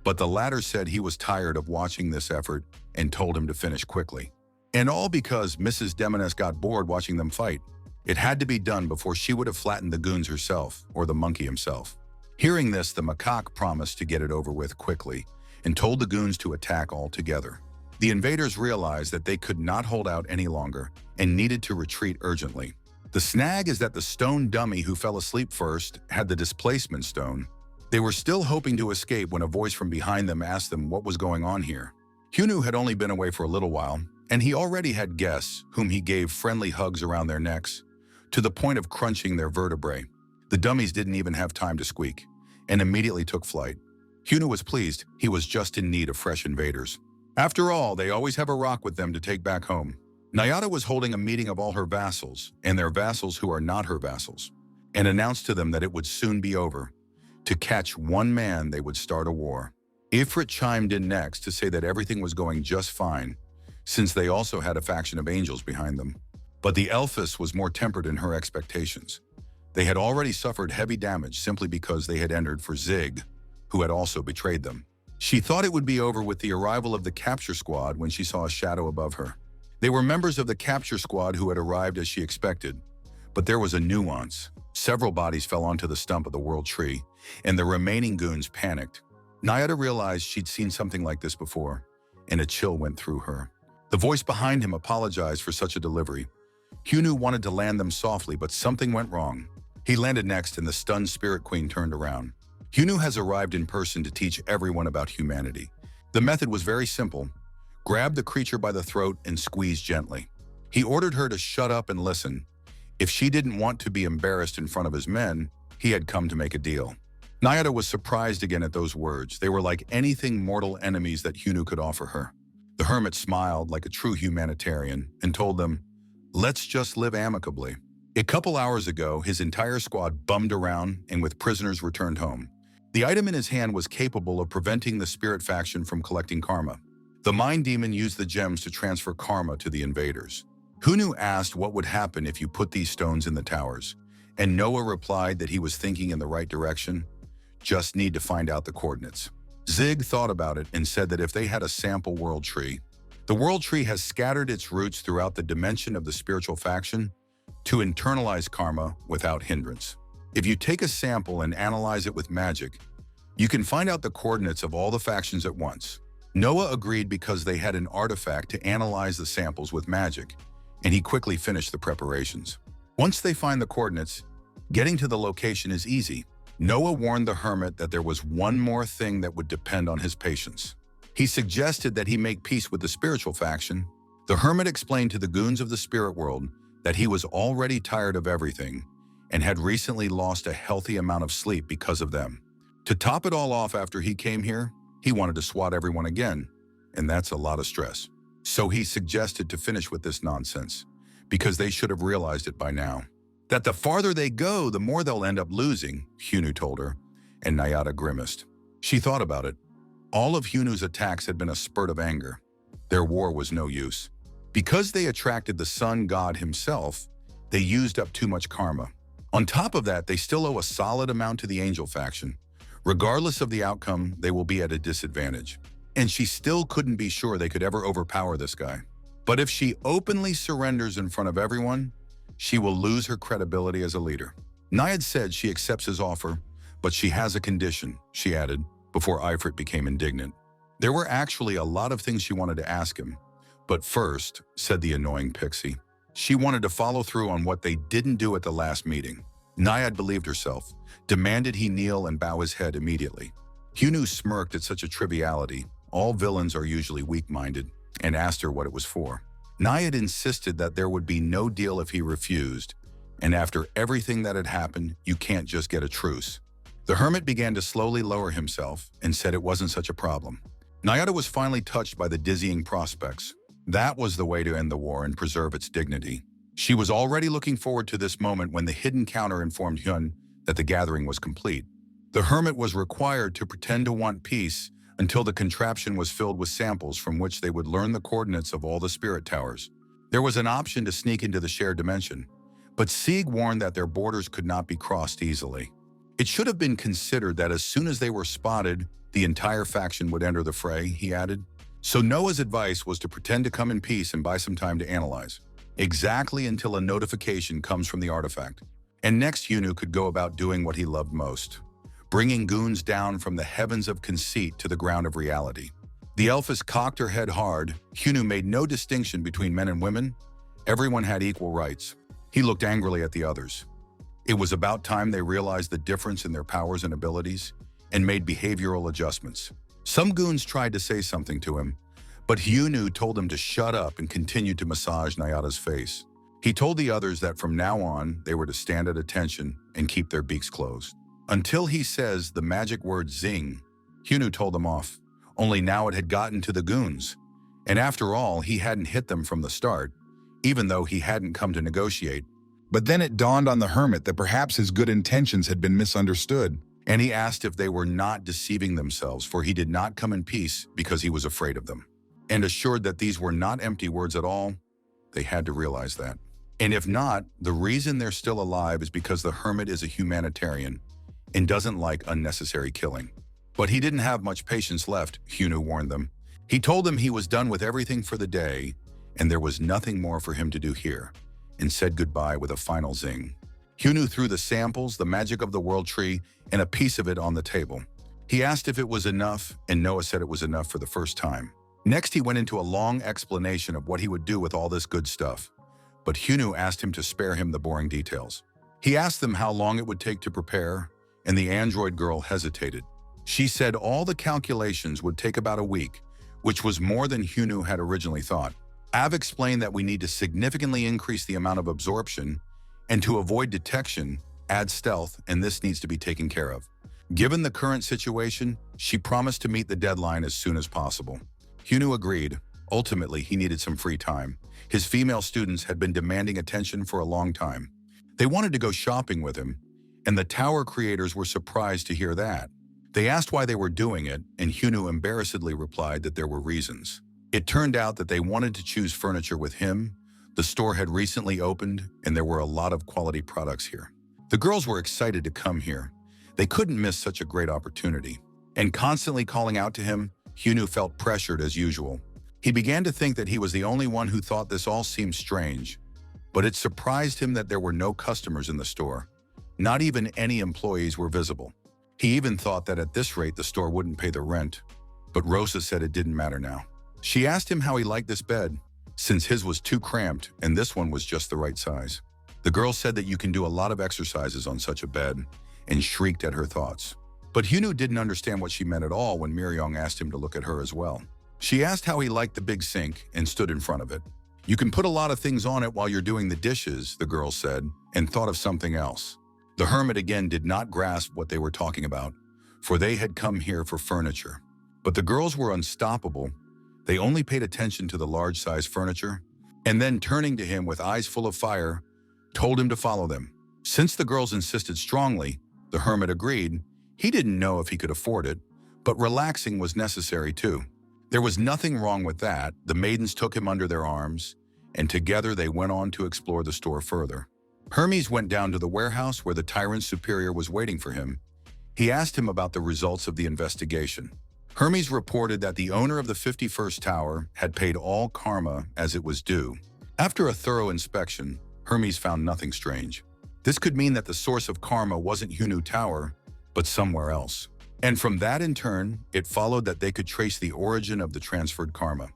[SPEAKER 1] but the latter said he was tired of watching this effort and told him to finish quickly. And all because Mrs. Demonis got bored watching them fight. It had to be done before she would have flattened the goons herself or the monkey himself. Hearing this, the macaque promised to get it over with quickly and told the goons to attack all together. The invaders realized that they could not hold out any longer and needed to retreat urgently. The snag is that the stone dummy who fell asleep first had the displacement stone. They were still hoping to escape when a voice from behind them asked them what was going on here. Hyunwoo had only been away for a little while, and he already had guests whom he gave friendly hugs around their necks, to the point of crunching their vertebrae. The dummies didn't even have time to squeak, and immediately took flight. Hyunwoo was pleased. He was just in need of fresh invaders. After all, they always have a rock with them to take back home. Nayada was holding a meeting of all her vassals, and their vassals who are not her vassals, and announced to them that it would soon be over. To catch one man, they would start a war. Ifrit chimed in next to say that everything was going just fine, since they also had a faction of angels behind them. But the Elphis was more tempered in her expectations. They had already suffered heavy damage simply because they had entered for Zig, who had also betrayed them. She thought it would be over with the arrival of the capture squad when she saw a shadow above her. They were members of the capture squad who had arrived as she expected, but there was a nuance. Several bodies fell onto the stump of the world tree, and the remaining goons panicked. Nayada realized she'd seen something like this before, and a chill went through her. The voice behind him apologized for such a delivery. Hyunwoo wanted to land them softly, but something went wrong. He landed next, and the stunned Spirit Queen turned around. Hyunwoo has arrived in person to teach everyone about humanity. The method was very simple. Grab the creature by the throat and squeeze gently. He ordered her to shut up and listen. If she didn't want to be embarrassed in front of his men, he had come to make a deal. Nayada was surprised again at those words. They were like anything mortal enemies that Hyunwoo could offer her. The hermit smiled like a true humanitarian and told them, "Let's just live amicably." A couple hours ago, his entire squad bummed around and with prisoners returned home. The item in his hand was capable of preventing the spirit faction from collecting karma. The mind demon used the gems to transfer karma to the invaders. Hyunwoo asked what would happen if you put these stones in the towers, and Noah replied that he was thinking in the right direction. Just need to find out the coordinates. Zig thought about it and said that if they had a sample world tree, the world tree has scattered its roots throughout the dimension of the spiritual faction to internalize karma without hindrance. If you take a sample and analyze it with magic, you can find out the coordinates of all the factions at once. Noah agreed because they had an artifact to analyze the samples with magic, and he quickly finished the preparations. Once they find the coordinates, getting to the location is easy. Noah warned the hermit that there was one more thing that would depend on his patience. He suggested that he make peace with the spiritual faction. The hermit explained to the goons of the spirit world that he was already tired of everything and had recently lost a healthy amount of sleep because of them. To top it all off, after he came here, he wanted to swat everyone again, and that's a lot of stress. So he suggested to finish with this nonsense, because they should have realized it by now. That the farther they go, the more they'll end up losing, Hyunwoo told her, and Nayada grimaced. She thought about it. All of Hyunwoo's attacks had been a spurt of anger. Their war was no use. Because they attracted the sun god himself, they used up too much karma. On top of that, they still owe a solid amount to the angel faction. Regardless of the outcome, they will be at a disadvantage. And she still couldn't be sure they could ever overpower this guy. But if she openly surrenders in front of everyone, she will lose her credibility as a leader. Nayad said she accepts his offer, but she has a condition, she added, before Ifrit became indignant. There were actually a lot of things she wanted to ask him. But first, said the annoying pixie, she wanted to follow through on what they didn't do at the last meeting. Nayad believed herself, demanded he kneel and bow his head immediately. Hyunwoo smirked at such a triviality. All villains are usually weak-minded, and asked her what it was for. Nayad insisted that there would be no deal if he refused, And after everything that had happened, you can't just get a truce. The hermit began to slowly lower himself and said it wasn't such a problem. Nayada was finally touched by the dizzying prospects. That was the way to end the war and preserve its dignity. She was already looking forward to this moment when the hidden counter informed Hyun that the gathering was complete. The hermit was required to pretend to want peace until the contraption was filled with samples from which they would learn the coordinates of all the spirit towers. There was an option to sneak into the shared dimension, but Sieg warned that their borders could not be crossed easily. It should have been considered that as soon as they were spotted, the entire faction would enter the fray, he added. So Noah's advice was to pretend to come in peace and buy some time to analyze. Exactly until a notification comes from the artifact. And next Hyunu could go about doing what he loved most, bringing goons down from the heavens of conceit to the ground of reality. The elfess cocked her head hard. Hyunu made no distinction between men and women. Everyone had equal rights. He looked angrily at the others. It was about time they realized the difference in their powers and abilities and made behavioral adjustments. Some goons tried to say something to him, but Hyunu told them to shut up and continued to massage Nayada's face. He told the others that from now on, they were to stand at attention and keep their beaks closed. Until he says the magic word zing, Hyunu told them off, only now it had gotten to the goons. And after all, he hadn't hit them from the start, even though he hadn't come to negotiate.
[SPEAKER 2] But then it dawned on the hermit that perhaps his good intentions had been misunderstood.
[SPEAKER 1] And he asked if they were not deceiving themselves, for he did not come in peace because he was afraid of them. And assured that these were not empty words at all, they had to realize that. And if not, the reason they're still alive is because the hermit is a humanitarian and doesn't like unnecessary killing. But he didn't have much patience left, Hyunu warned them. He told them he was done with everything for the day, and there was nothing more for him to do here, and said goodbye with a final zing. Hyunu threw the samples, the magic of the world tree, and a piece of it on the table. He asked if it was enough, and Noah said it was enough for the first time. Next, he went into a long explanation of what he would do with all this good stuff. But Hyunu asked him to spare him the boring details. He asked them how long it would take to prepare, and the android girl hesitated. She said all the calculations would take about a week, which was more than Hyunu had originally thought. Av explained that we need to significantly increase the amount of absorption, and to avoid detection, add stealth, and this needs to be taken care of. Given the current situation, she promised to meet the deadline as soon as possible. Hyunu agreed. Ultimately, he needed some free time. His female students had been demanding attention for a long time. They wanted to go shopping with him, and the tower creators were surprised to hear that. They asked why they were doing it, and Hyunu embarrassedly replied that there were reasons. It turned out that they wanted to choose furniture with him. The store had recently opened, and there were a lot of quality products here. The girls were excited to come here. They couldn't miss such a great opportunity. And constantly calling out to him, Hyunu felt pressured as usual. He began to think that he was the only one who thought this all seemed strange. But it surprised him that there were no customers in the store. Not even any employees were visible. He even thought that at this rate the store wouldn't pay the rent. But Rosa said it didn't matter now. She asked him how he liked this bed, since his was too cramped and this one was just the right size. The girl said that you can do a lot of exercises on such a bed, and shrieked at her thoughts. But Hyunu didn't understand what she meant at all when Miryong asked him to look at her as well. She asked how he liked the big sink and stood in front of it. You can put a lot of things on it while you're doing the dishes, the girl said, and thought of something else. The hermit again did not grasp what they were talking about, for they had come here for furniture. But the girls were unstoppable. They only paid attention to the large-size furniture, and then turning to him with eyes full of fire, told him to follow them. Since the girls insisted strongly, the hermit agreed. He didn't know if he could afford it, but relaxing was necessary too. There was nothing wrong with that. The maidens took him under their arms, and together they went on to explore the store further. Hermes went down to the warehouse where the tyrant's superior was waiting for him. He asked him about the results of the investigation. Hermes reported that the owner of the 51st tower had paid all karma as it was due. After a thorough inspection, Hermes found nothing strange. This could mean that the source of karma wasn't Hyunu Tower, but somewhere else. And from that in turn, it followed that they could trace the origin of the transferred karma.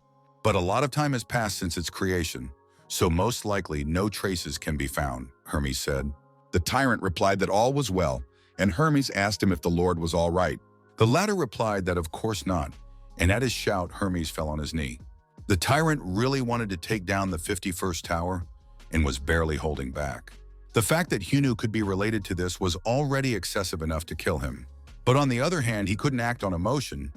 [SPEAKER 1] But a lot of time has passed since its creation, so most likely no traces can be found, Hermes said.
[SPEAKER 2] The tyrant replied that all was well, and Hermes asked him if the Lord was all right.
[SPEAKER 1] The latter replied that of course not, and at his shout, Hermes fell on his knee. The tyrant really wanted to take down the 51st tower and was barely holding back. The fact that Hyunu could be related to this was already excessive enough to kill him. But on the other hand, he couldn't act on emotion.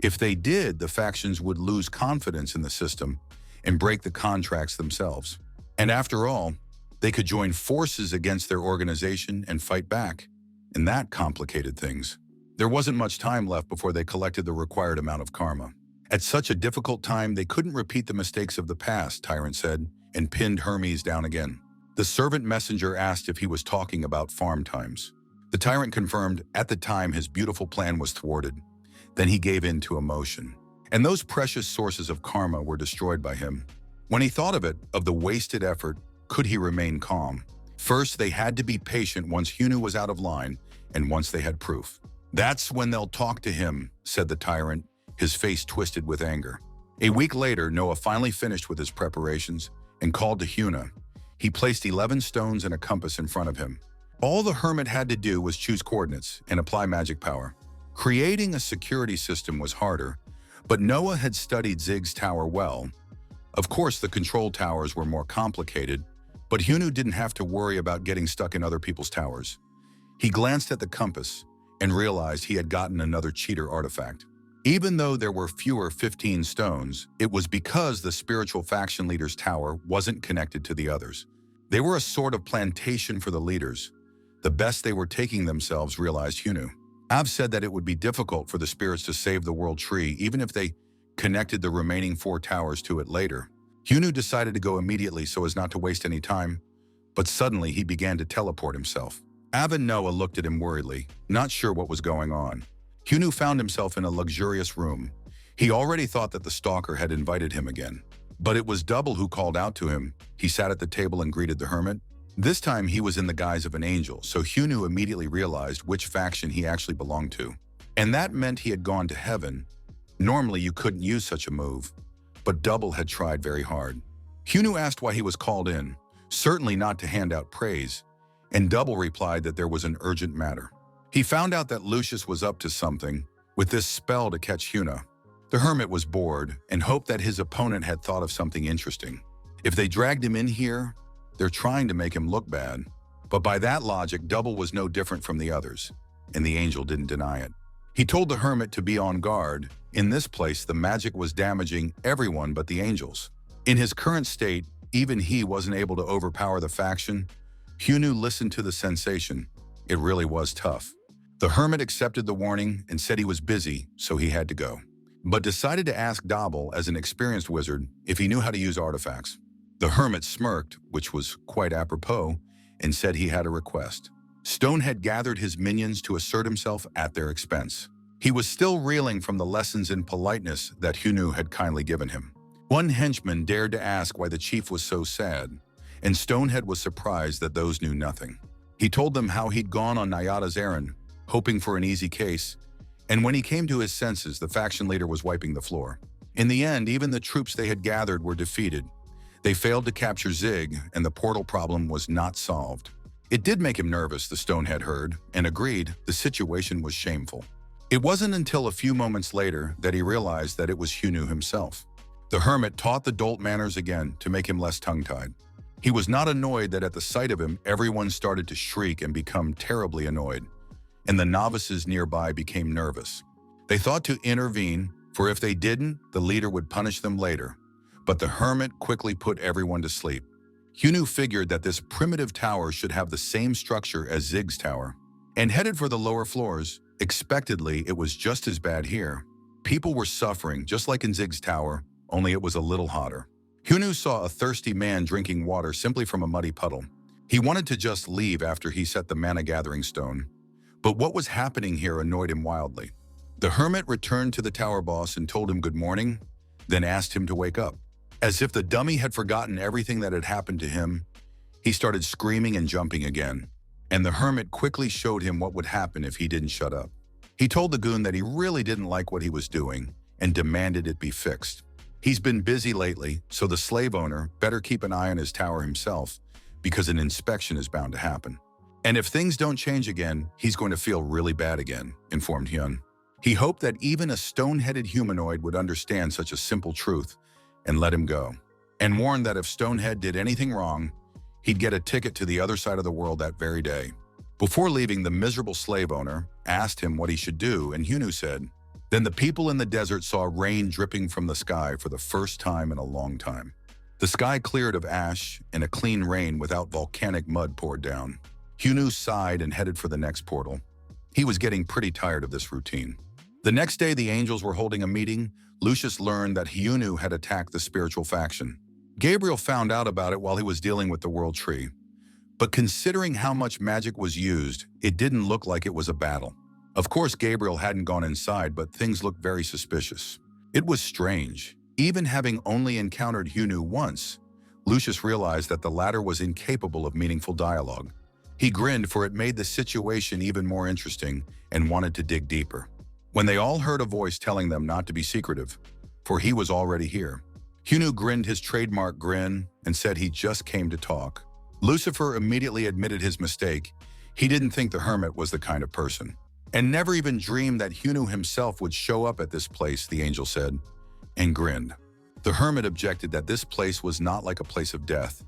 [SPEAKER 1] If they did, the factions would lose confidence in the system and break the contracts themselves. And after all, they could join forces against their organization and fight back. And that complicated things. There wasn't much time left before they collected the required amount of karma. At such a difficult time, they couldn't repeat the mistakes of the past, Tyrant said, and pinned Hermes down again. The servant messenger asked if he was talking about farm times. The tyrant confirmed at the time his beautiful plan was thwarted. Then he gave in to emotion. And those precious sources of karma were destroyed by him. When he thought of it, of the wasted effort, could he remain calm? First, they had to be patient once Hyunu was out of line, and once they had proof. That's when they'll talk to him, said the tyrant, his face twisted with anger. A week later, Noah finally finished with his preparations and called to Hyuna. He placed 11 stones and a compass in front of him. All the hermit had to do was choose coordinates and apply magic power. Creating a security system was harder, but Noah had studied Zig's tower well. Of course, the control towers were more complicated, but Hyunu didn't have to worry about getting stuck in other people's towers. He glanced at the compass and realized he had gotten another cheater artifact. Even though there were fewer 15 stones, it was because the spiritual faction leader's tower wasn't connected to the others. They were a sort of plantation for the leaders. The best they were taking themselves, realized Hyunu. Av said that it would be difficult for the spirits to save the world tree even if they connected the remaining 4 towers to it later. Hyunu decided to go immediately so as not to waste any time, but suddenly he began to teleport himself. Av and Noah looked at him worriedly, not sure what was going on. Hyunu found himself in a luxurious room. He already thought that the stalker had invited him again. But it was Double who called out to him. He sat at the table and greeted the hermit. This time he was in the guise of an angel, so Hyunu immediately realized which faction he actually belonged to. And that meant he had gone to heaven. Normally you couldn't use such a move, but Double had tried very hard. Hyunu asked why he was called in, certainly not to hand out praise, and Double replied that there was an urgent matter. He found out that Lucius was up to something with this spell to catch Hyuna. The hermit was bored and hoped that his opponent had thought of something interesting. If they dragged him in here, they're trying to make him look bad. But by that logic, Double was no different from the others, and the angel didn't deny it. He told the hermit to be on guard. In this place, the magic was damaging everyone but the angels. In his current state, even he wasn't able to overpower the faction. Hyunu listened to the sensation. It really was tough. The hermit accepted the warning and said he was busy, so he had to go, but decided to ask Double, as an experienced wizard, if he knew how to use artifacts. The hermit smirked, which was quite apropos, and said he had a request. Stone had gathered his minions to assert himself at their expense. He was still reeling from the lessons in politeness that Hyunu had kindly given him. One henchman dared to ask why the chief was so sad, and Stonehead was surprised that those knew nothing. He told them how he'd gone on Nayada's errand, hoping for an easy case, and when he came to his senses, the faction leader was wiping the floor. In the end, even the troops they had gathered were defeated. They failed to capture Zig, and the portal problem was not solved. It did make him nervous, the Stonehead heard, and agreed the situation was shameful. It wasn't until a few moments later that he realized that it was Hyunu himself. The hermit taught the dolt manners again to make him less tongue-tied. He was not annoyed that at the sight of him, everyone started to shriek and become terribly annoyed, and the novices nearby became nervous. They thought to intervene, for if they didn't, the leader would punish them later. But the hermit quickly put everyone to sleep. Hyunu figured that this primitive tower should have the same structure as Zig's tower, and headed for the lower floors. Expectedly, it was just as bad here. People were suffering, just like in Zig's tower, only it was a little hotter. Hyunu saw a thirsty man drinking water simply from a muddy puddle. He wanted to just leave after he set the mana gathering stone. But what was happening here annoyed him wildly. The hermit returned to the tower boss and told him good morning, then asked him to wake up. As if the dummy had forgotten everything that had happened to him, he started screaming and jumping again, and the hermit quickly showed him what would happen if he didn't shut up. He told the goon that he really didn't like what he was doing and demanded it be fixed. He's been busy lately, so the slave owner better keep an eye on his tower himself, because an inspection is bound to happen. And if things don't change again, he's going to feel really bad again, informed Hyun. He hoped that even a stone-headed humanoid would understand such a simple truth and let him go, and warned that if Stonehead did anything wrong, He'd get a ticket to the other side of the world that very day. Before leaving, the miserable slave owner asked him what he should do, and Hyunu said, "Then the people in the desert saw rain dripping from the sky for the first time in a long time. The sky cleared of ash and a clean rain without volcanic mud poured down." Hyunu sighed and headed for the next portal. He was getting pretty tired of this routine. The next day, the angels were holding a meeting. Lucius learned that Hyunu had attacked the spiritual faction. Gabriel found out about it while he was dealing with the World Tree. But considering how much magic was used, it didn't look like it was a battle. Of course, Gabriel hadn't gone inside, but things looked very suspicious. It was strange. Even having only encountered Hyunu once, Lucius realized that the latter was incapable of meaningful dialogue. He grinned, for it made the situation even more interesting, and wanted to dig deeper. When they all heard a voice telling them not to be secretive, for he was already here, Hyunu grinned his trademark grin and said he just came to talk. Lucifer immediately admitted his mistake. He didn't think the hermit was the kind of person, and never even dreamed that Hyunu himself would show up at this place, the angel said, and grinned. The hermit objected that this place was not like a place of death,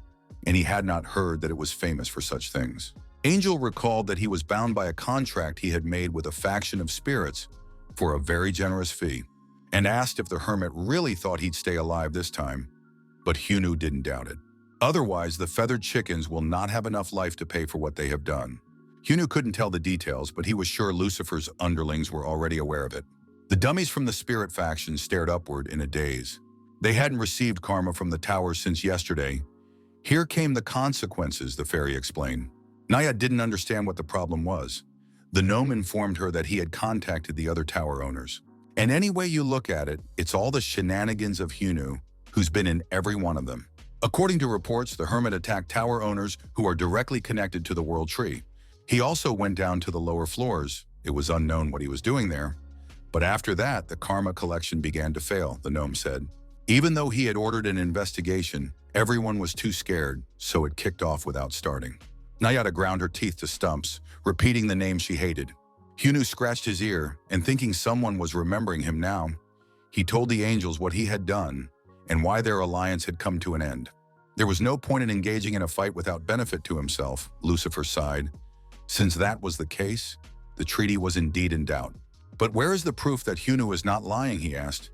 [SPEAKER 1] and he had not heard that it was famous for such things. Angel recalled that he was bound by a contract he had made with a faction of spirits for a very generous fee, and asked if the hermit really thought he'd stay alive this time, but Hyunu didn't doubt it. Otherwise, the feathered chickens will not have enough life to pay for what they have done. Hyunu couldn't tell the details, but he was sure Lucifer's underlings were already aware of it. The dummies from the spirit faction stared upward in a daze. They hadn't received karma from the tower since yesterday. Here came the consequences, the fairy explained. Naya didn't understand what the problem was. The gnome informed her that he had contacted the other tower owners. And any way you look at it, it's all the shenanigans of Hyunu, who's been in every one of them. According to reports, the hermit attacked tower owners who are directly connected to the World Tree. He also went down to the lower floors. It was unknown what he was doing there. But after that, the karma collection began to fail, the gnome said. Even though he had ordered an investigation, everyone was too scared, so it kicked off without starting. Nayada ground her teeth to stumps, repeating the name she hated. Hyunu scratched his ear, and thinking someone was remembering him now, he told the angels what he had done and why their alliance had come to an end. There was no point in engaging in a fight without benefit to himself, Lucifer sighed. Since that was the case, the treaty was indeed in doubt. But where is the proof that Hyunu is not lying, he asked.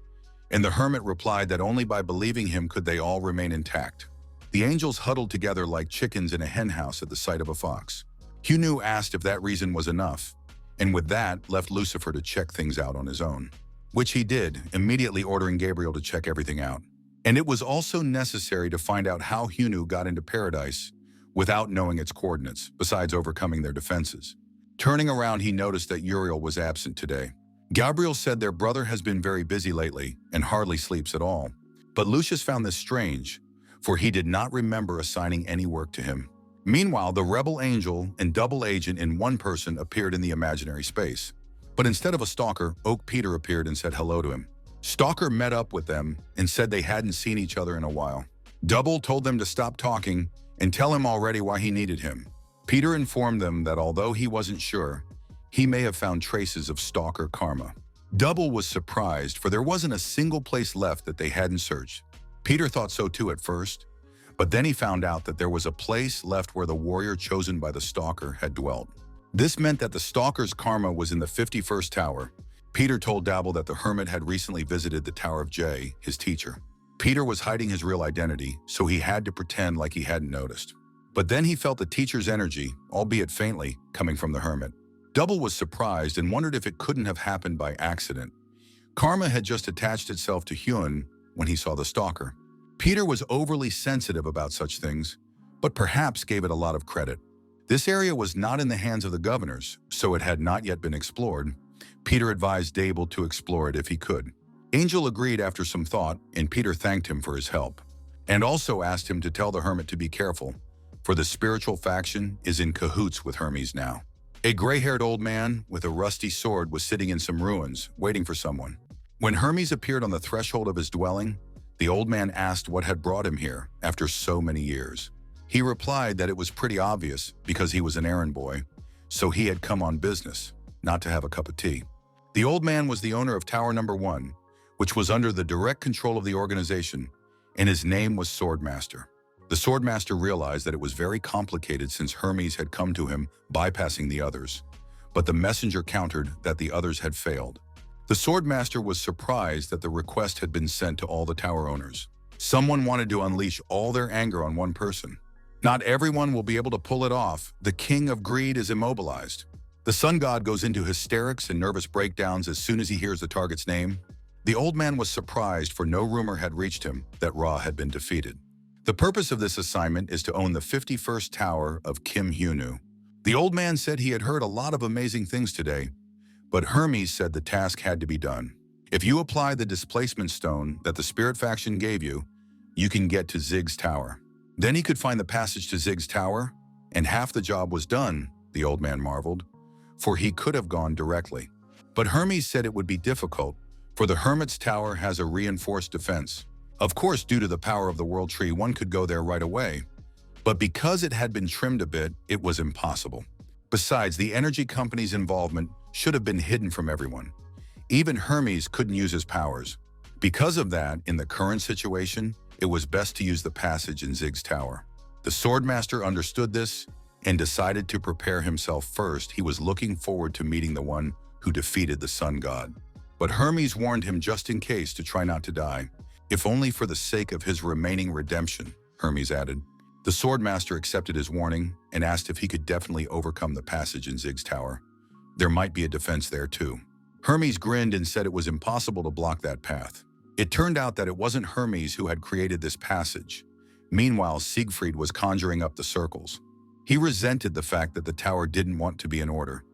[SPEAKER 1] And the hermit replied that only by believing him could they all remain intact. The angels huddled together like chickens in a henhouse at the sight of a fox. Hyunu asked if that reason was enough, and with that left Lucifer to check things out on his own, which he did, immediately ordering Gabriel to check everything out. And it was also necessary to find out how Hyunu got into paradise without knowing its coordinates, besides overcoming their defenses. Turning around, he noticed that Uriel was absent today. Gabriel said their brother has been very busy lately and hardly sleeps at all. But Lucius found this strange, for he did not remember assigning any work to him. Meanwhile, the rebel angel and double agent in one person appeared in the imaginary space. But instead of a stalker, Oak Peter appeared and said hello to him. Stalker met up with them and said they hadn't seen each other in a while. Double told them to stop talking and tell him already why he needed him. Peter informed them that although he wasn't sure, he may have found traces of stalker karma. Double was surprised, for there wasn't a single place left that they hadn't searched. Peter thought so too at first, but then he found out that there was a place left where the warrior chosen by the stalker had dwelt. This meant that the stalker's karma was in the 51st tower. Peter told Dabble that the hermit had recently visited the Tower of Jay, his teacher. Peter was hiding his real identity, so he had to pretend like he hadn't noticed. But then he felt the teacher's energy, albeit faintly, coming from the hermit. Double was surprised and wondered if it couldn't have happened by accident. Karma had just attached itself to Hyun when he saw the stalker. Peter was overly sensitive about such things, but perhaps gave it a lot of credit. This area was not in the hands of the governors, so it had not yet been explored. Peter advised Dable to explore it if he could. Angel agreed after some thought, and Peter thanked him for his help, and also asked him to tell the hermit to be careful, for the spiritual faction is in cahoots with Hermes now. A gray-haired old man with a rusty sword was sitting in some ruins, waiting for someone. When Hermes appeared on the threshold of his dwelling, the old man asked what had brought him here after so many years. He replied that it was pretty obvious because he was an errand boy, so he had come on business, not to have a cup of tea. The old man was the owner of Tower Number 1, which was under the direct control of the organization, and his name was Swordmaster. The swordmaster realized that it was very complicated since Hermes had come to him, bypassing the others. But the messenger countered that the others had failed. The swordmaster was surprised that the request had been sent to all the tower owners. Someone wanted to unleash all their anger on one person. Not everyone will be able to pull it off. The king of greed is immobilized. The sun god goes into hysterics and nervous breakdowns as soon as he hears the target's name. The old man was surprised, for no rumor had reached him that Ra had been defeated. The purpose of this assignment is to own the 51st tower of Kim Hyunu. The old man said he had heard a lot of amazing things today, but Hermes said the task had to be done. If you apply the displacement stone that the spirit faction gave you, you can get to Zig's tower. Then he could find the passage to Zig's tower, and half the job was done, the old man marveled, for he could have gone directly. But Hermes said it would be difficult, for the Hermit's tower has a reinforced defense. Of course, due to the power of the World Tree, one could go there right away. But because it had been trimmed a bit, it was impossible. Besides, the energy company's involvement should have been hidden from everyone. Even Hermes couldn't use his powers. Because of that, in the current situation, it was best to use the passage in Zig's tower. The swordmaster understood this and decided to prepare himself first. He was looking forward to meeting the one who defeated the sun god. But Hermes warned him just in case to try not to die, if only for the sake of his remaining redemption, Hermes added. The swordmaster accepted his warning and asked if he could definitely overcome the passage in Zig's tower. There might be a defense there too. Hermes grinned and said it was impossible to block that path. It turned out that it wasn't Hermes who had created this passage. Meanwhile, Siegfried was conjuring up the circles. He resented the fact that the tower didn't want to be in order.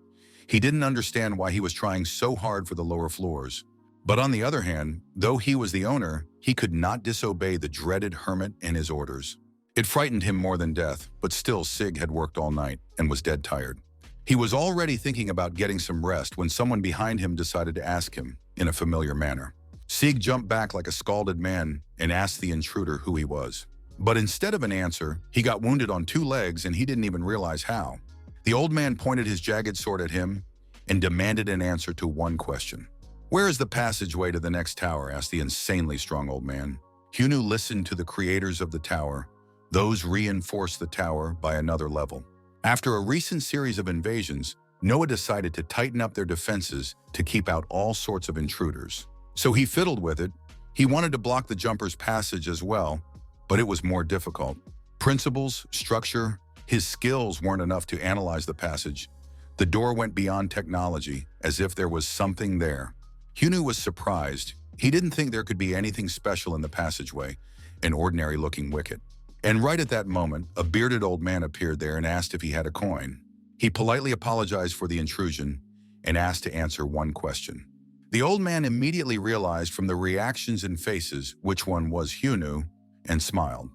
[SPEAKER 1] He didn't understand why he was trying so hard for the lower floors. But on the other hand, though he was the owner, he could not disobey the dreaded hermit and his orders. It frightened him more than death, but still Sig had worked all night and was dead tired. He was already thinking about getting some rest when someone behind him decided to ask him in a familiar manner. Sig jumped back like a scalded man and asked the intruder who he was. But instead of an answer, he got wounded on 2 legs and he didn't even realize how. The old man pointed his jagged sword at him and demanded an answer to one question. "Where is the passageway to the next tower?" asked the insanely strong old man. Hyunu listened to the creators of the tower. Those reinforced the tower by another level. After a recent series of invasions, Noah decided to tighten up their defenses to keep out all sorts of intruders. So he fiddled with it. He wanted to block the jumpers' passage as well, but it was more difficult. Principles, structure, his skills weren't enough to analyze the passage. The door went beyond technology, as if there was something there. Hyunu was surprised. He didn't think there could be anything special in the passageway, an ordinary-looking wicket. And right at that moment, a bearded old man appeared there and asked if he had a coin. He politely apologized for the intrusion and asked to answer one question. The old man immediately realized from the reactions and faces which one was Hyunu and smiled.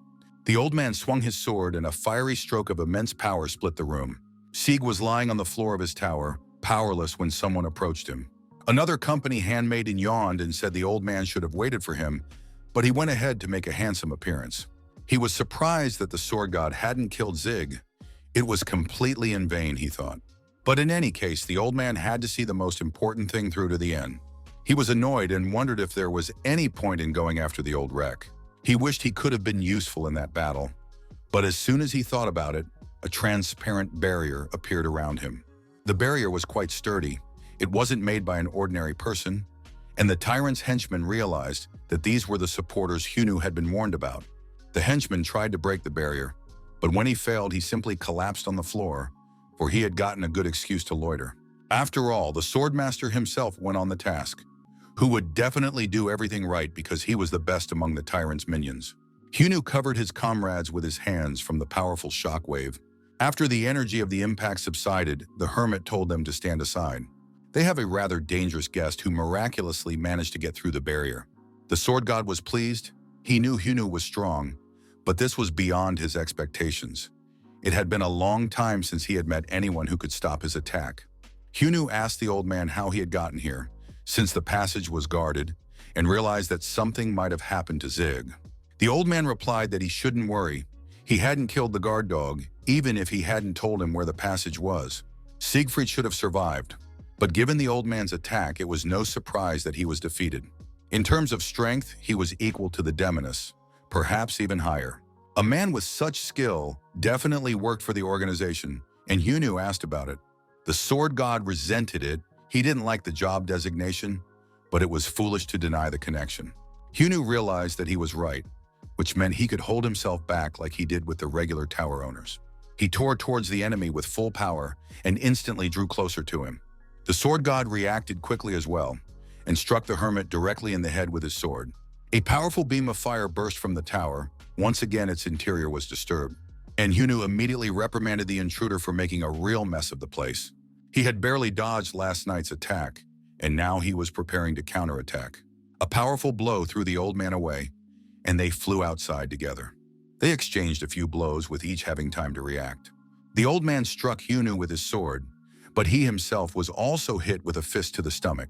[SPEAKER 1] The old man swung his sword and a fiery stroke of immense power split the room. Sieg was lying on the floor of his tower, powerless when someone approached him. Another company handmaiden yawned and said the old man should have waited for him, but he went ahead to make a handsome appearance. He was surprised that the sword god hadn't killed Zig. It was completely in vain, he thought. But in any case, the old man had to see the most important thing through to the end. He was annoyed and wondered if there was any point in going after the old wreck. He wished he could have been useful in that battle. But as soon as he thought about it, a transparent barrier appeared around him. The barrier was quite sturdy. It wasn't made by an ordinary person, and the tyrant's henchmen realized that these were the supporters Hyunu had been warned about. The henchman tried to break the barrier, but when he failed, he simply collapsed on the floor, for he had gotten a good excuse to loiter. After all, the swordmaster himself went on the task, who would definitely do everything right because he was the best among the tyrant's minions. Hyunu covered his comrades with his hands from the powerful shockwave. After the energy of the impact subsided, the hermit told them to stand aside. They have a rather dangerous guest who miraculously managed to get through the barrier. The sword god was pleased. He knew Hyunu was strong, but this was beyond his expectations. It had been a long time since he had met anyone who could stop his attack. Hyunu asked the old man how he had gotten here, since the passage was guarded, and realized that something might have happened to Zig. The old man replied that he shouldn't worry. He hadn't killed the guard dog, even if he hadn't told him where the passage was. Siegfried should have survived, but given the old man's attack, it was no surprise that he was defeated. In terms of strength, he was equal to the Demoness, perhaps even higher. A man with such skill definitely worked for the organization, and Hyunu asked about it. The sword god resented it. He didn't like the job designation, but it was foolish to deny the connection. Hyunu realized that he was right, which meant he could hold himself back like he did with the regular tower owners. He tore towards the enemy with full power and instantly drew closer to him. The sword god reacted quickly as well and struck the hermit directly in the head with his sword. A powerful beam of fire burst from the tower. Once again, its interior was disturbed, and Hyunu immediately reprimanded the intruder for making a real mess of the place. He had barely dodged last night's attack, and now he was preparing to counterattack. A powerful blow threw the old man away, and they flew outside together. They exchanged a few blows, with each having time to react. The old man struck Hyunu with his sword, but he himself was also hit with a fist to the stomach,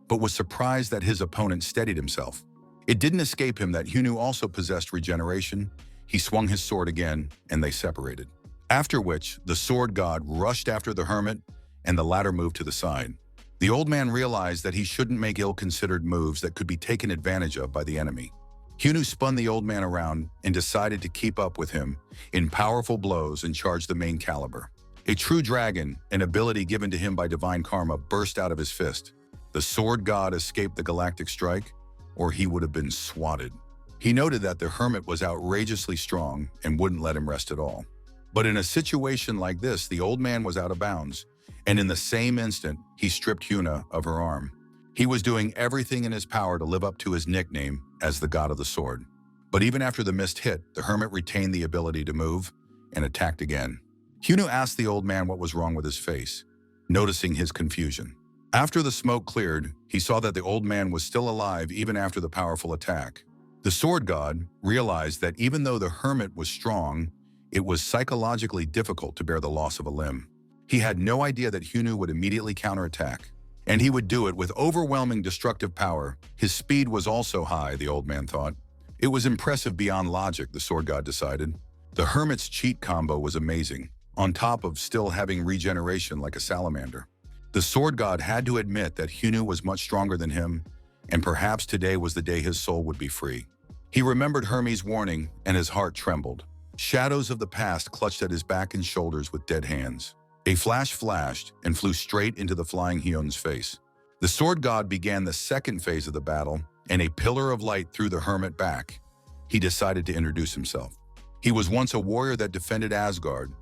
[SPEAKER 1] but was surprised that his opponent steadied himself. It didn't escape him that Hyunu also possessed regeneration. He swung his sword again, and they separated. After which, the sword god rushed after the hermit, and the latter moved to the side. The old man realized that he shouldn't make ill-considered moves that could be taken advantage of by the enemy. Hyunu spun the old man around and decided to keep up with him in powerful blows and charged the main caliber. A true dragon, an ability given to him by divine karma, burst out of his fist. The sword god escaped the galactic strike, or he would have been swatted. He noted that the hermit was outrageously strong and wouldn't let him rest at all. But in a situation like this, the old man was out of bounds, and in the same instant, he stripped Hyuna of her arm. He was doing everything in his power to live up to his nickname as the god of the sword. But even after the missed hit, the hermit retained the ability to move and attacked again. Hyunu asked the old man what was wrong with his face, noticing his confusion. After the smoke cleared, he saw that the old man was still alive even after the powerful attack. The sword god realized that even though the hermit was strong, it was psychologically difficult to bear the loss of a limb. He had no idea that Hyunu would immediately counterattack, and he would do it with overwhelming destructive power. His speed was also high, the old man thought. It was impressive beyond logic, the sword god decided. The hermit's cheat combo was amazing, on top of still having regeneration like a salamander. The sword god had to admit that Hyunu was much stronger than him, and perhaps today was the day his soul would be free. He remembered Hermes' warning, and his heart trembled. Shadows of the past clutched at his back and shoulders with dead hands. A flash flashed and flew straight into the flying Hyun's face. The sword god began the second phase of the battle, and a pillar of light threw the hermit back. He decided to introduce himself. He was once a warrior that defended Asgard,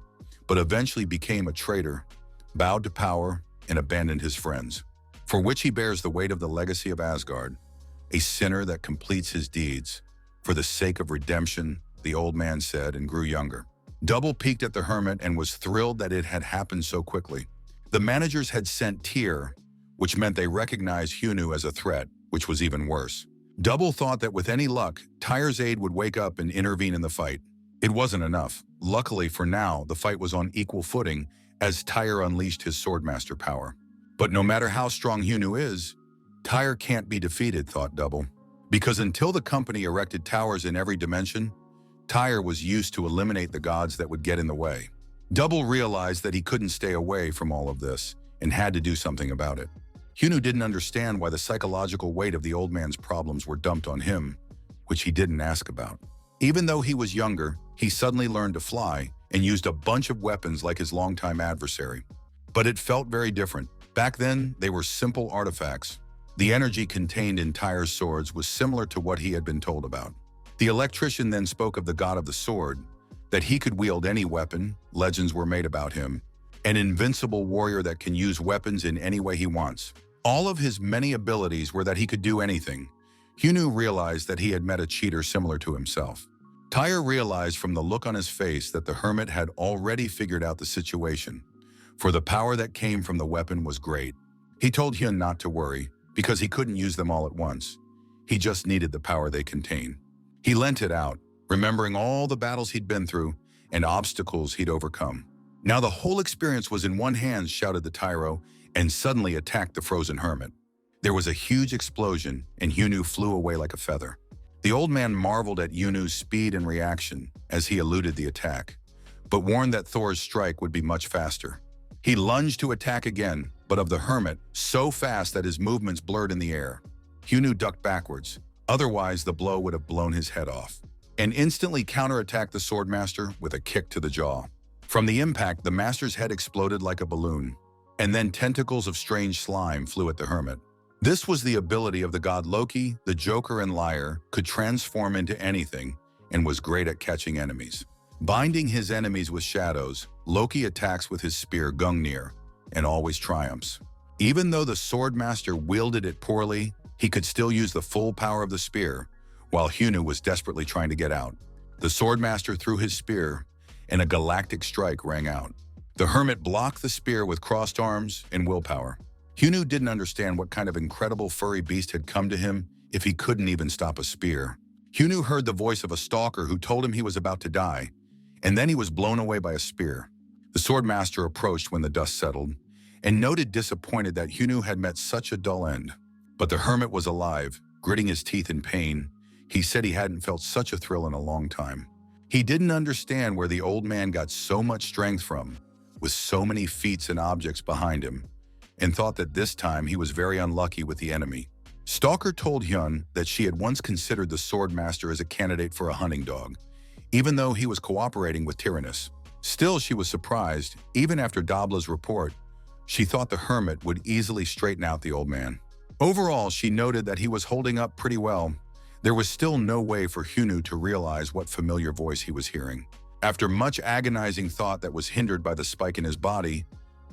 [SPEAKER 1] but eventually became a traitor, bowed to power, and abandoned his friends, for which he bears the weight of the legacy of Asgard, a sinner that completes his deeds. For the sake of redemption, the old man said, and grew younger. Double peeked at the hermit and was thrilled that it had happened so quickly. The managers had sent Tyr, which meant they recognized Hyunu as a threat, which was even worse. Double thought that with any luck, Tyr's aide would wake up and intervene in the fight. It wasn't enough. Luckily for now, the fight was on equal footing as Tyr unleashed his swordmaster power. But no matter how strong Hyunu is, Tyr can't be defeated, thought Double. Because until the company erected towers in every dimension, Tyr was used to eliminate the gods that would get in the way. Double realized that he couldn't stay away from all of this and had to do something about it. Hyunu didn't understand why the psychological weight of the old man's problems were dumped on him, which he didn't ask about. Even though he was younger, he suddenly learned to fly and used a bunch of weapons like his longtime adversary. But it felt very different. Back then, they were simple artifacts. The energy contained in Tyr's swords was similar to what he had been told about. The electrician then spoke of the god of the sword, that he could wield any weapon, legends were made about him, an invincible warrior that can use weapons in any way he wants. All of his many abilities were that he could do anything. Hyunu realized that he had met a cheater similar to himself. Tyr realized from the look on his face that the hermit had already figured out the situation, for the power that came from the weapon was great. He told Hyun not to worry, because he couldn't use them all at once. He just needed the power they contain. He lent it out, remembering all the battles he'd been through and obstacles he'd overcome. Now the whole experience was in one hand, shouted the Tyro, and suddenly attacked the frozen hermit. There was a huge explosion, and Hyunu flew away like a feather. The old man marveled at Hyunu's speed and reaction as he eluded the attack, but warned that Thor's strike would be much faster. He lunged to attack again, but of the hermit, so fast that his movements blurred in the air. Hyunu ducked backwards, otherwise the blow would have blown his head off. and instantly counterattacked the swordmaster with a kick to the jaw. From the impact, the master's head exploded like a balloon, and then tentacles of strange slime flew at the hermit. This was the ability of the god Loki. The Joker and Liar could transform into anything and was great at catching enemies. Binding his enemies with shadows, Loki attacks with his spear Gungnir and always triumphs. Even though the swordmaster wielded it poorly, he could still use the full power of the spear, while Hyunu was desperately trying to get out. The swordmaster threw his spear, and a galactic strike rang out. The hermit blocked the spear with crossed arms and willpower. Hyunu didn't understand what kind of incredible furry beast had come to him if he couldn't even stop a spear. Hyunu heard the voice of a stalker who told him he was about to die, and then he was blown away by a spear. The swordmaster approached when the dust settled, and noted disappointed that Hyunu had met such a dull end. But the hermit was alive, gritting his teeth in pain. He said he hadn't felt such a thrill in a long time. He didn't understand where the old man got so much strength from, with so many feats and objects behind him, and thought that this time he was very unlucky with the enemy. Stalker told Hyun that she had once considered the swordmaster as a candidate for a hunting dog, even though he was cooperating with Tyrannus. Still, she was surprised. Even after Dabla's report, she thought the hermit would easily straighten out the old man. Overall, she noted that he was holding up pretty well. There was still no way for Hyunu to realize what familiar voice he was hearing. After much agonizing thought that was hindered by the spike in his body,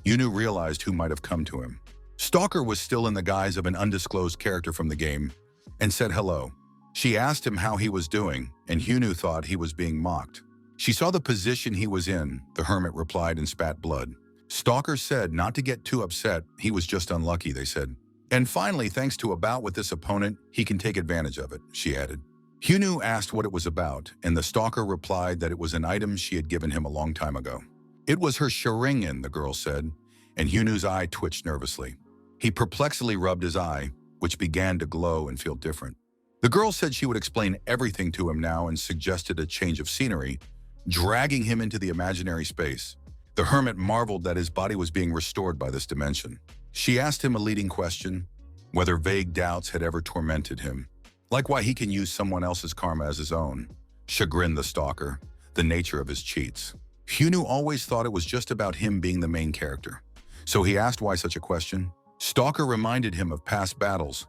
[SPEAKER 1] Hyunu realized who might have come to him. Stalker was still in the guise of an undisclosed character from the game and said hello. She asked him how he was doing, and Hyunu thought he was being mocked. She saw the position he was in, the hermit replied and spat blood. Stalker said not to get too upset, he was just unlucky, they said. And finally, thanks to a bout with this opponent, he can take advantage of it, she added. Hyunu asked what it was about, and the stalker replied that it was an item she had given him a long time ago. It was her sharingan, the girl said, and Hyunu's eye twitched nervously. He perplexedly rubbed his eye, which began to glow and feel different. The girl said she would explain everything to him now and suggested a change of scenery, dragging him into the imaginary space. The hermit marveled that his body was being restored by this dimension. She asked him a leading question, whether vague doubts had ever tormented him, like why he can use someone else's karma as his own. Chagrined the stalker, the nature of his cheats. Hyunu always thought it was just about him being the main character. So he asked why such a question. Stalker reminded him of past battles.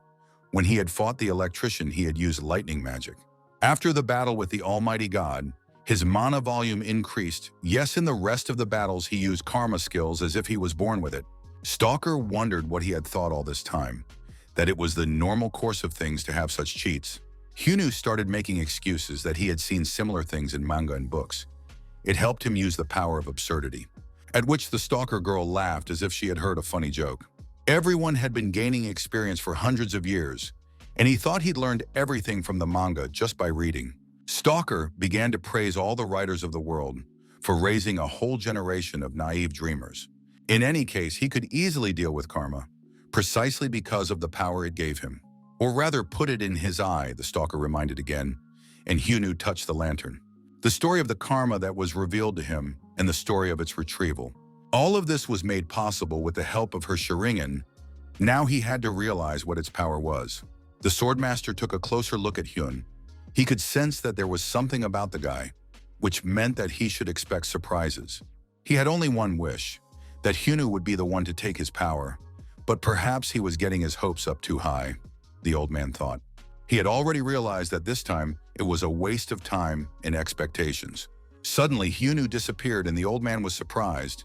[SPEAKER 1] When he had fought the electrician, he had used lightning magic. After the battle with the Almighty God, his mana volume increased. Yes, in the rest of the battles, he used karma skills as if he was born with it. Stalker wondered what he had thought all this time, that it was the normal course of things to have such cheats. Hyunu started making excuses that he had seen similar things in manga and books. It helped him use the power of absurdity, at which the stalker girl laughed as if she had heard a funny joke. Everyone had been gaining experience for hundreds of years, and he thought he'd learned everything from the manga just by reading. Stalker began to praise all the writers of the world for raising a whole generation of naive dreamers. In any case, he could easily deal with karma, precisely because of the power it gave him. Or rather, put it in his eye, the stalker reminded again, and Hyunu touched the lantern. The story of the karma that was revealed to him and the story of its retrieval. All of this was made possible with the help of her sharingan. Now he had to realize what its power was. The swordmaster took a closer look at Hyun. He could sense that there was something about the guy, which meant that he should expect surprises. He had only one wish, that Hyunu would be the one to take his power, but perhaps he was getting his hopes up too high, the old man thought. He had already realized that this time it was a waste of time and expectations. Suddenly, Hyunu disappeared and the old man was surprised.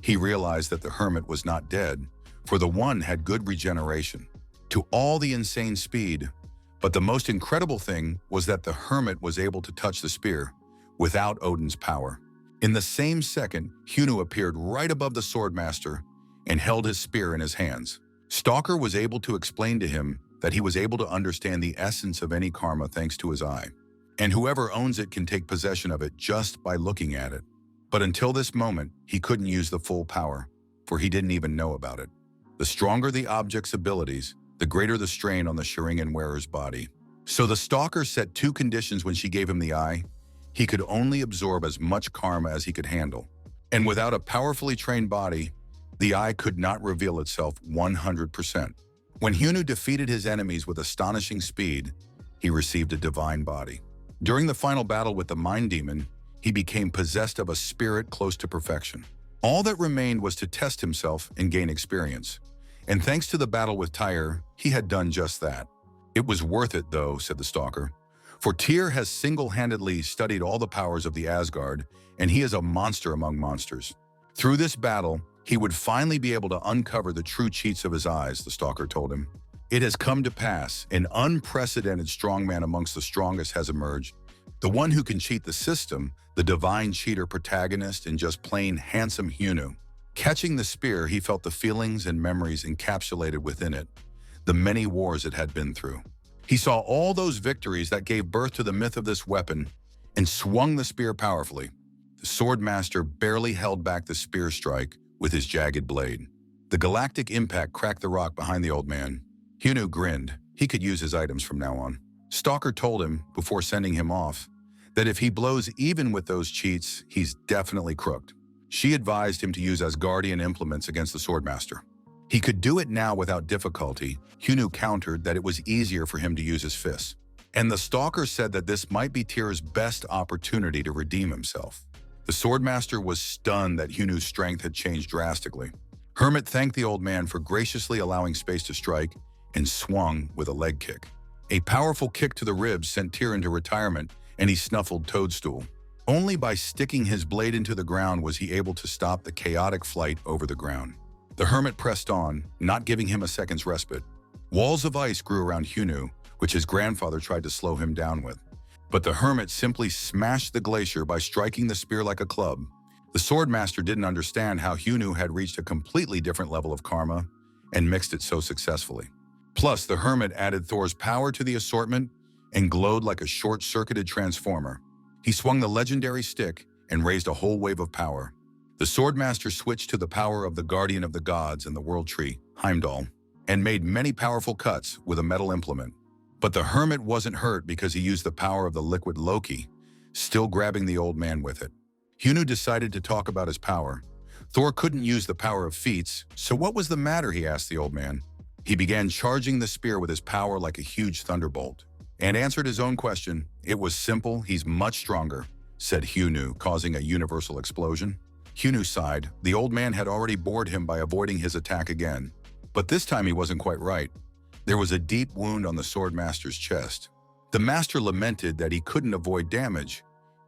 [SPEAKER 1] He realized that the hermit was not dead, for the one had good regeneration, to all the insane speed. But the most incredible thing was that the hermit was able to touch the spear without Odin's power. In the same second, Hyunu appeared right above the swordmaster and held his spear in his hands. Stalker was able to explain to him that he was able to understand the essence of any karma thanks to his eye, and whoever owns it can take possession of it just by looking at it. But until this moment, he couldn't use the full power, for he didn't even know about it. The stronger the object's abilities, the greater the strain on the sharingan wearer's body. So the stalker set two conditions when she gave him the eye. He could only absorb as much karma as he could handle. And without a powerfully trained body, the eye could not reveal itself 100%. When Hyunu defeated his enemies with astonishing speed, he received a divine body. During the final battle with the Mind Demon, he became possessed of a spirit close to perfection. All that remained was to test himself and gain experience. And thanks to the battle with Tyr, he had done just that. "It was worth it, though," said the Stalker. "For Tyr has single-handedly studied all the powers of the Asgard, and he is a monster among monsters. Through this battle, he would finally be able to uncover the true cheats of his eyes," the Stalker told him. "It has come to pass. An unprecedented strongman amongst the strongest has emerged. The one who can cheat the system, the divine cheater protagonist, and just plain handsome Hyunu." Catching the spear, he felt the feelings and memories encapsulated within it, the many wars it had been through. He saw all those victories that gave birth to the myth of this weapon and swung the spear powerfully. The Swordmaster barely held back the spear strike with his jagged blade. The galactic impact cracked the rock behind the old man. Hyunu grinned. He could use his items from now on. Stalker told him, before sending him off, that if he blows even with those cheats, he's definitely crooked. She advised him to use Asgardian implements against the Swordmaster. He could do it now without difficulty. Hyunu countered that it was easier for him to use his fists. And the Stalker said that this might be Tyr's best opportunity to redeem himself. The Swordmaster was stunned that Hyunu's strength had changed drastically. Hermit thanked the old man for graciously allowing space to strike and swung with a leg kick. A powerful kick to the ribs sent Tyr into retirement, and he snuffled Toadstool. Only by sticking his blade into the ground was he able to stop the chaotic flight over the ground. The Hermit pressed on, not giving him a second's respite. Walls of ice grew around Hyunu, which his grandfather tried to slow him down with. But the Hermit simply smashed the glacier by striking the spear like a club. The Swordmaster didn't understand how Hyunu had reached a completely different level of karma and mixed it so successfully. Plus, the Hermit added Thor's power to the assortment and glowed like a short-circuited transformer. He swung the legendary stick and raised a whole wave of power. The Swordmaster switched to the power of the Guardian of the Gods and the World Tree, Heimdall, and made many powerful cuts with a metal implement. But the Hermit wasn't hurt because he used the power of the liquid Loki, still grabbing the old man with it. Hyunu decided to talk about his power. Thor couldn't use the power of feats, so what was the matter, he asked the old man. He began charging the spear with his power like a huge thunderbolt, and answered his own question. "It was simple, he's much stronger," said Hyunu, causing a universal explosion. Hyunu sighed. The old man had already bored him by avoiding his attack again. But this time he wasn't quite right. There was a deep wound on the Swordmaster's chest. The Master lamented that he couldn't avoid damage,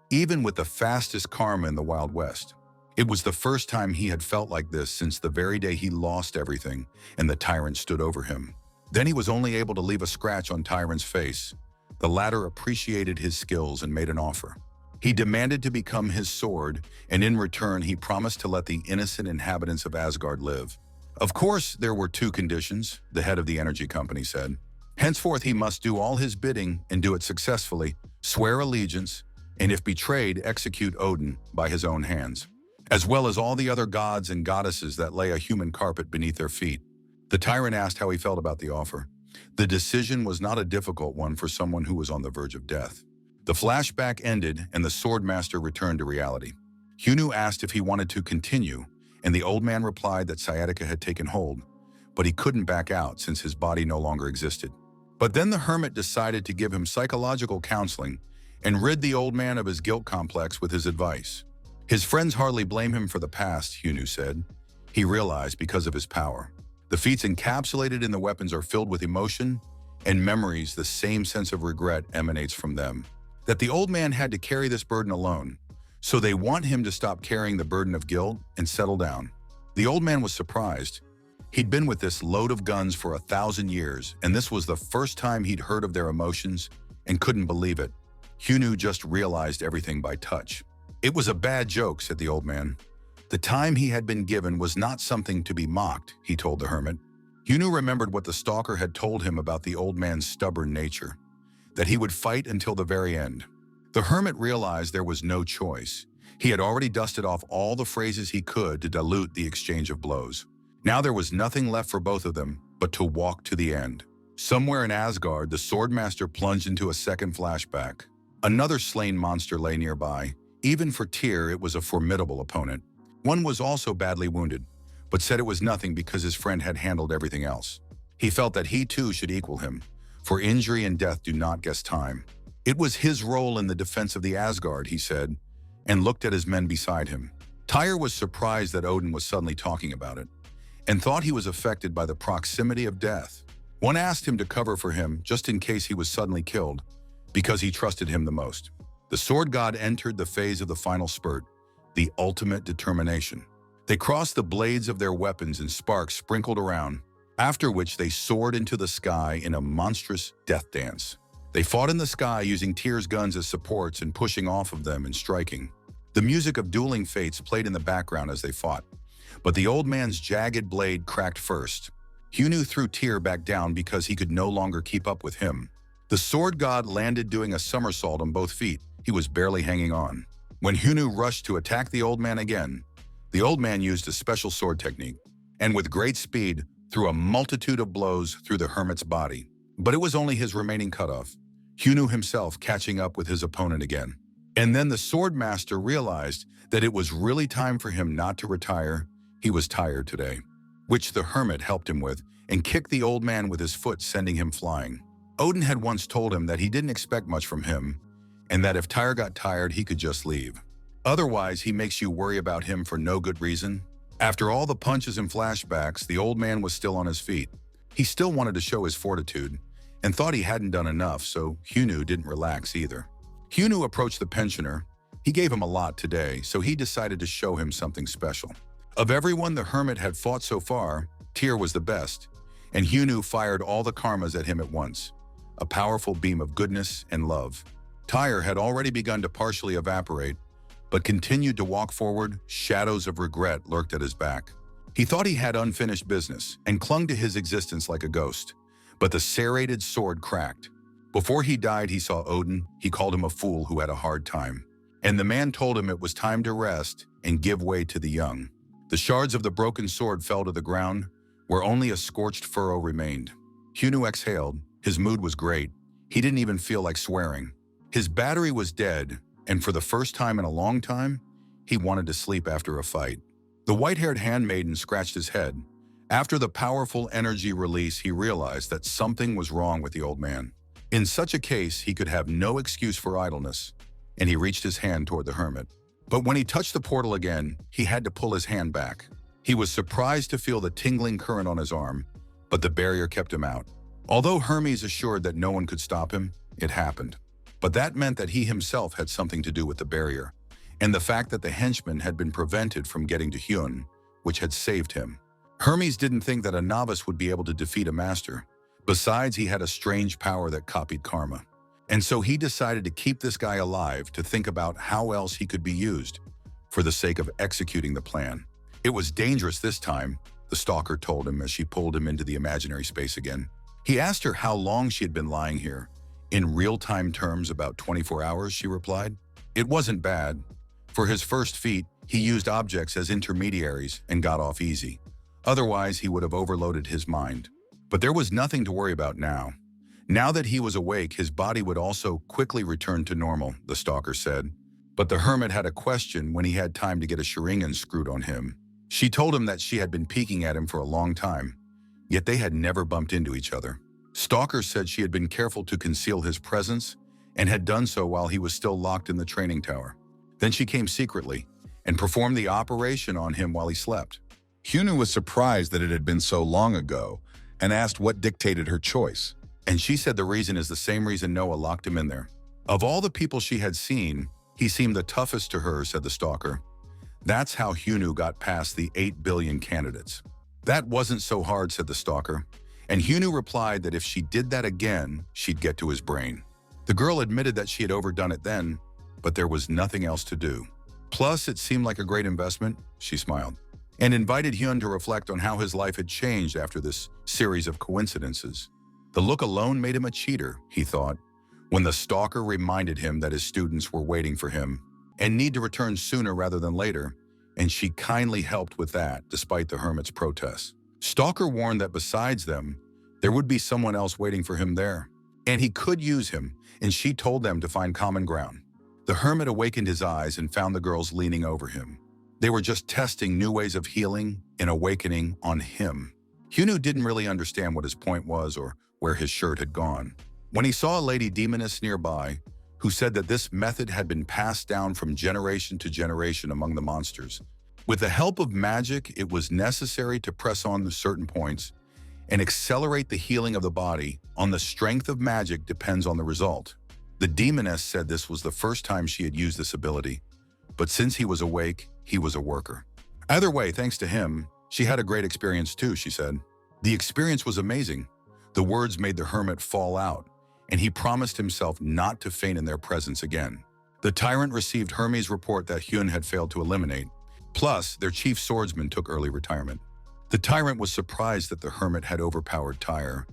[SPEAKER 1] even with the fastest karma in the Wild West. It was the first time he had felt like this since the very day he lost everything and the tyrant stood over him. Then he was only able to leave a scratch on Tyrant's face. The latter appreciated his skills and made an offer. He demanded to become his sword, and in return he promised to let the innocent inhabitants of Asgard live. Of course, there were two conditions, the head of the energy company said. Henceforth he must do all his bidding and do it successfully, swear allegiance, and if betrayed, execute Odin by his own hands, as well as all the other gods and goddesses that lay a human carpet beneath their feet. The tyrant asked how he felt about the offer. The decision was not a difficult one for someone who was on the verge of death. The flashback ended and the Swordmaster returned to reality. Hyunu asked if he wanted to continue, and the old man replied that sciatica had taken hold, but he couldn't back out since his body no longer existed. But then the hermit decided to give him psychological counseling and rid the old man of his guilt complex with his advice. His friends hardly blame him for the past, Hyunu said. He realized because of his power. The feats encapsulated in the weapons are filled with emotion and memories. The same sense of regret emanates from them. That the old man had to carry this burden alone, so they want him to stop carrying the burden of guilt and settle down. The old man was surprised. He'd been with this load of guns for 1,000 years, and this was the first time he'd heard of their emotions and couldn't believe it. Hyunu just realized everything by touch. It was a bad joke, said the old man. The time he had been given was not something to be mocked, he told the hermit. Hyunu remembered what the stalker had told him about the old man's stubborn nature, that he would fight until the very end. The hermit realized there was no choice. He had already dusted off all the phrases he could to dilute the exchange of blows. Now there was nothing left for both of them but to walk to the end. Somewhere in Asgard, the Swordmaster plunged into a second flashback. Another slain monster lay nearby. Even for Tyr, it was a formidable opponent. One was also badly wounded, but said it was nothing because his friend had handled everything else. He felt that he too should equal him, for injury and death do not guess time. It was his role in the defense of the Asgard, he said, and looked at his men beside him. Tyr was surprised that Odin was suddenly talking about it, and thought he was affected by the proximity of death. One asked him to cover for him just in case he was suddenly killed, because he trusted him the most. The sword god entered the phase of the final spurt, the ultimate determination. They crossed the blades of their weapons and sparks sprinkled around, after which they soared into the sky in a monstrous death dance. They fought in the sky using Tyr's guns as supports and pushing off of them and striking. The music of dueling fates played in the background as they fought, but the old man's jagged blade cracked first. Hyunu threw Tyr back down because he could no longer keep up with him. The sword god landed doing a somersault on both feet. He was barely hanging on. When Hyunu rushed to attack the old man again, the old man used a special sword technique, and with great speed, threw a multitude of blows through the hermit's body. But it was only his remaining cutoff, Hyunu himself catching up with his opponent again. And then the sword master realized that it was really time for him not to retire. He was tired today, which the hermit helped him with, and kicked the old man with his foot, sending him flying. Odin had once told him that he didn't expect much from him, and that if Tyr got tired, he could just leave. Otherwise, he makes you worry about him for no good reason. After all the punches and flashbacks, the old man was still on his feet. He still wanted to show his fortitude, and thought he hadn't done enough, so Hyunu didn't relax either. Hyunu approached the pensioner. He gave him a lot today, so he decided to show him something special. Of everyone the hermit had fought so far, Tyr was the best, and Hyunu fired all the karmas at him at once, a powerful beam of goodness and love. Tyr had already begun to partially evaporate, but continued to walk forward. Shadows of regret lurked at his back. He thought he had unfinished business and clung to his existence like a ghost, but the serrated sword cracked. Before he died, he saw Odin. He called him a fool who had a hard time, and the man told him it was time to rest and give way to the young. The shards of the broken sword fell to the ground, where only a scorched furrow remained. Hyunu exhaled. His mood was great. He didn't even feel like swearing. His battery was dead, and for the first time in a long time, he wanted to sleep after a fight. The white-haired handmaiden scratched his head. After the powerful energy release, he realized that something was wrong with the old man. In such a case, he could have no excuse for idleness, and he reached his hand toward the hermit. But when he touched the portal again, he had to pull his hand back. He was surprised to feel the tingling current on his arm, but the barrier kept him out. Although Hermes assured that no one could stop him, it happened. But that meant that he himself had something to do with the barrier, and the fact that the henchman had been prevented from getting to Hyun, which had saved him. Hermes didn't think that a novice would be able to defeat a master. Besides, he had a strange power that copied karma. And so he decided to keep this guy alive to think about how else he could be used for the sake of executing the plan. It was dangerous this time, the stalker told him as she pulled him into the imaginary space again. He asked her how long she had been lying here. In real-time terms, about 24 hours, she replied. It wasn't bad. For his first feat, he used objects as intermediaries and got off easy. Otherwise, he would have overloaded his mind. But there was nothing to worry about now. Now that he was awake, his body would also quickly return to normal, the stalker said. But the hermit had a question when he had time to get a Sharingan screwed on him. She told him that she had been peeking at him for a long time, yet they had never bumped into each other. Stalker said she had been careful to conceal his presence and had done so while he was still locked in the training tower. Then she came secretly and performed the operation on him while he slept.
[SPEAKER 2] Hyunu was surprised that it had been so long ago and asked what dictated her choice.
[SPEAKER 1] And she said the reason is the same reason Noah locked him in there. Of all the people she had seen, he seemed the toughest to her, said the stalker. That's how Hyunu got past the 8 billion candidates. That wasn't so hard, said the stalker. And Hyunu replied that if she did that again, she'd get to his brain. The girl admitted that she had overdone it then, but there was nothing else to do. Plus, it seemed like a great investment, she smiled, and invited Hyun to reflect on how his life had changed after this series of coincidences. The look alone made him a cheater, he thought, when the stalker reminded him that his students were waiting for him and need to return sooner rather than later, and she kindly helped with that despite the hermit's protests. Stalker warned that besides them, there would be someone else waiting for him there, and he could use him, and she told them to find common ground. The hermit awakened his eyes and found the girls leaning over him. They were just testing new ways of healing and awakening on him. Hyunu didn't really understand what his point was or where his shirt had gone. When he saw a lady demoness nearby, who said that this method had been passed down from generation to generation among the monsters. With the help of magic, it was necessary to press on to certain points and accelerate the healing of the body. On the strength of magic depends on the result. The demoness said this was the first time she had used this ability, but since he was awake, he was a worker. Either way, thanks to him, she had a great experience too, she said. The experience was amazing. The words made the hermit fall out, and he promised himself not to faint in their presence again. The tyrant received Hermes' report that Hyun had failed to eliminate. Plus, their chief swordsman took early retirement. The tyrant was surprised that the hermit had overpowered Tyre,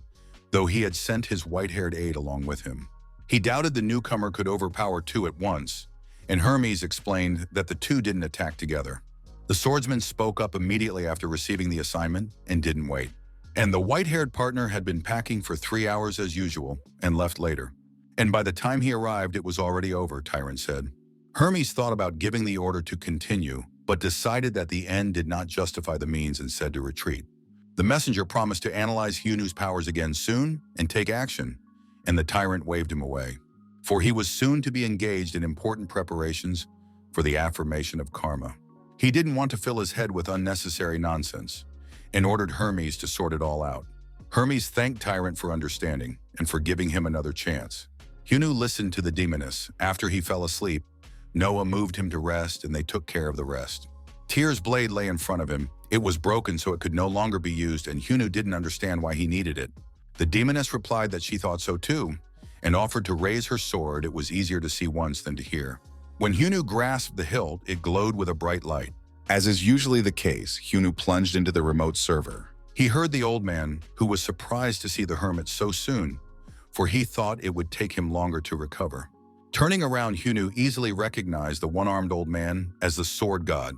[SPEAKER 1] though he had sent his white-haired aide along with him. He doubted the newcomer could overpower two at once, and Hermes explained that the two didn't attack together. The swordsman spoke up immediately after receiving the assignment and didn't wait. And the white-haired partner had been packing for 3 hours as usual and left later. And by the time he arrived, it was already over, Tyrant said. Hermes thought about giving the order to continue, but decided that the end did not justify the means and said to retreat. The messenger promised to analyze Hyunwoo's powers again soon and take action, and the tyrant waved him away, for he was soon to be engaged in important preparations for the affirmation of karma. He didn't want to fill his head with unnecessary nonsense and ordered Hermes to sort it all out. Hermes thanked Tyrant for understanding and for giving him another chance. Hyunwoo listened to the demoness. After he fell asleep, Noah moved him to rest and they took care of the rest. Tyr's blade lay in front of him. It was broken so it could no longer be used, and Hyunwoo didn't understand why he needed it. The demoness replied that she thought so too and offered to raise her sword. It was easier to see once than to hear. When Hyunwoo grasped the hilt, it glowed with a bright light.
[SPEAKER 2] As is usually the case, Hyunwoo plunged into the remote server.
[SPEAKER 1] He heard the old man, who was surprised to see the hermit so soon, for he thought it would take him longer to recover. Turning around, Hyunwoo easily recognized the one-armed old man as the sword god.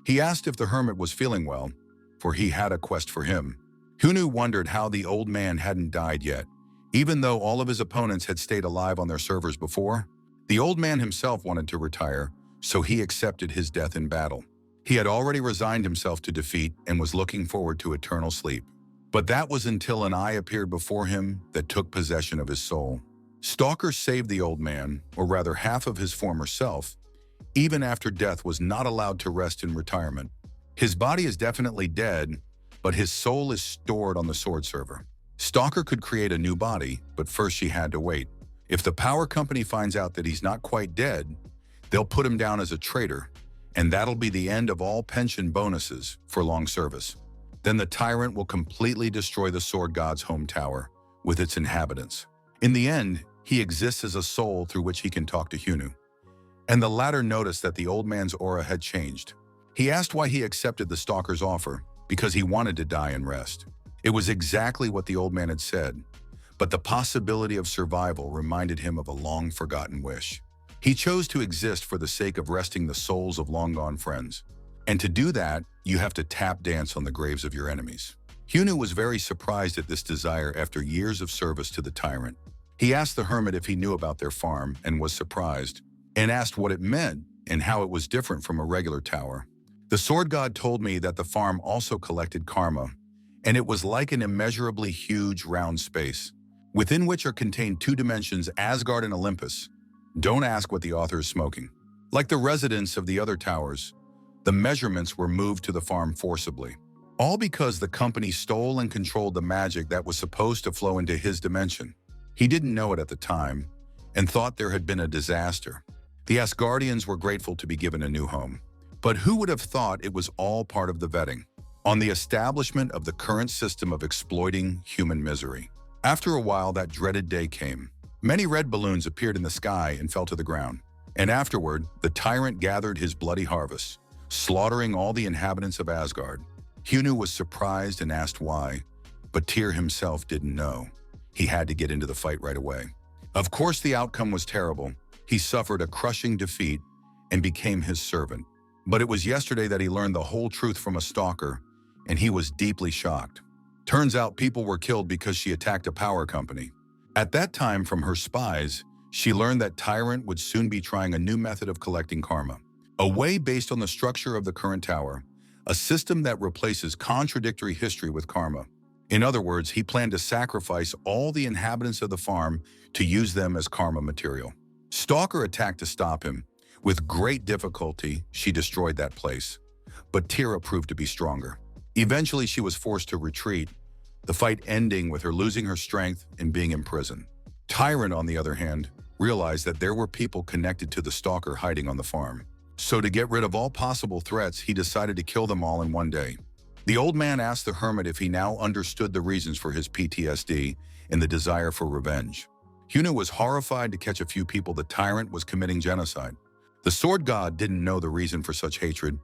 [SPEAKER 1] He asked if the hermit was feeling well, for he had a quest for him. Hyunwoo wondered how the old man hadn't died yet. Even though all of his opponents had stayed alive on their servers before, the old man himself wanted to retire, so he accepted his death in battle. He had already resigned himself to defeat and was looking forward to eternal sleep. But that was until an eye appeared before him that took possession of his soul. Stalker saved the old man, or rather half of his former self, even after death was not allowed to rest in retirement. His body is definitely dead, but his soul is stored on the sword server. Stalker could create a new body, but first she had to wait. If the power company finds out that he's not quite dead, they'll put him down as a traitor, and that'll be the end of all pension bonuses for long service. Then the tyrant will completely destroy the sword god's home tower with its inhabitants. In the end, he exists as a soul through which he can talk to Hyunwoo. And the latter noticed that the old man's aura had changed. He asked why he accepted the stalker's offer, because he wanted to die and rest. It was exactly what the old man had said, but the possibility of survival reminded him of a long-forgotten wish. He chose to exist for the sake of resting the souls of long-gone friends. And to do that, you have to tap dance on the graves of your enemies. Hyunwoo was very surprised at this desire after years of service to the tyrant. He asked the hermit if he knew about their farm and was surprised, and asked what it meant and how it was different from a regular tower. The sword god told me that the farm also collected karma, and it was like an immeasurably huge round space, within which are contained two dimensions, Asgard and Olympus. Don't ask what the author is smoking. Like the residents of the other towers, the measurements were moved to the farm forcibly. All because the company stole and controlled the magic that was supposed to flow into his dimension. He didn't know it at the time, and thought there had been a disaster. The Asgardians were grateful to be given a new home. But who would have thought it was all part of the vetting on the establishment of the current system of exploiting human misery? After a while, that dreaded day came. Many red balloons appeared in the sky and fell to the ground. And afterward, the tyrant gathered his bloody harvest, slaughtering all the inhabitants of Asgard. Hyunwoo was surprised and asked why, but Tyr himself didn't know. He had to get into the fight right away. Of course, the outcome was terrible. He suffered a crushing defeat and became his servant. But it was yesterday that he learned the whole truth from a stalker, and he was deeply shocked. Turns out people were killed because she attacked a power company. At that time, from her spies, she learned that Tyrant would soon be trying a new method of collecting karma, a way based on the structure of the current tower, a system that replaces contradictory history with karma. In other words, he planned to sacrifice all the inhabitants of the farm to use them as karma material. Stalker attacked to stop him. With great difficulty, she destroyed that place. But Tira proved to be stronger. Eventually, she was forced to retreat, the fight ending with her losing her strength and being imprisoned. Tyrant, on the other hand, realized that there were people connected to the stalker hiding on the farm. So to get rid of all possible threats, he decided to kill them all in one day. The old man asked the hermit if he now understood the reasons for his PTSD and the desire for revenge. Hyunu was horrified to catch a few people the tyrant was committing genocide. The sword god didn't know the reason for such hatred,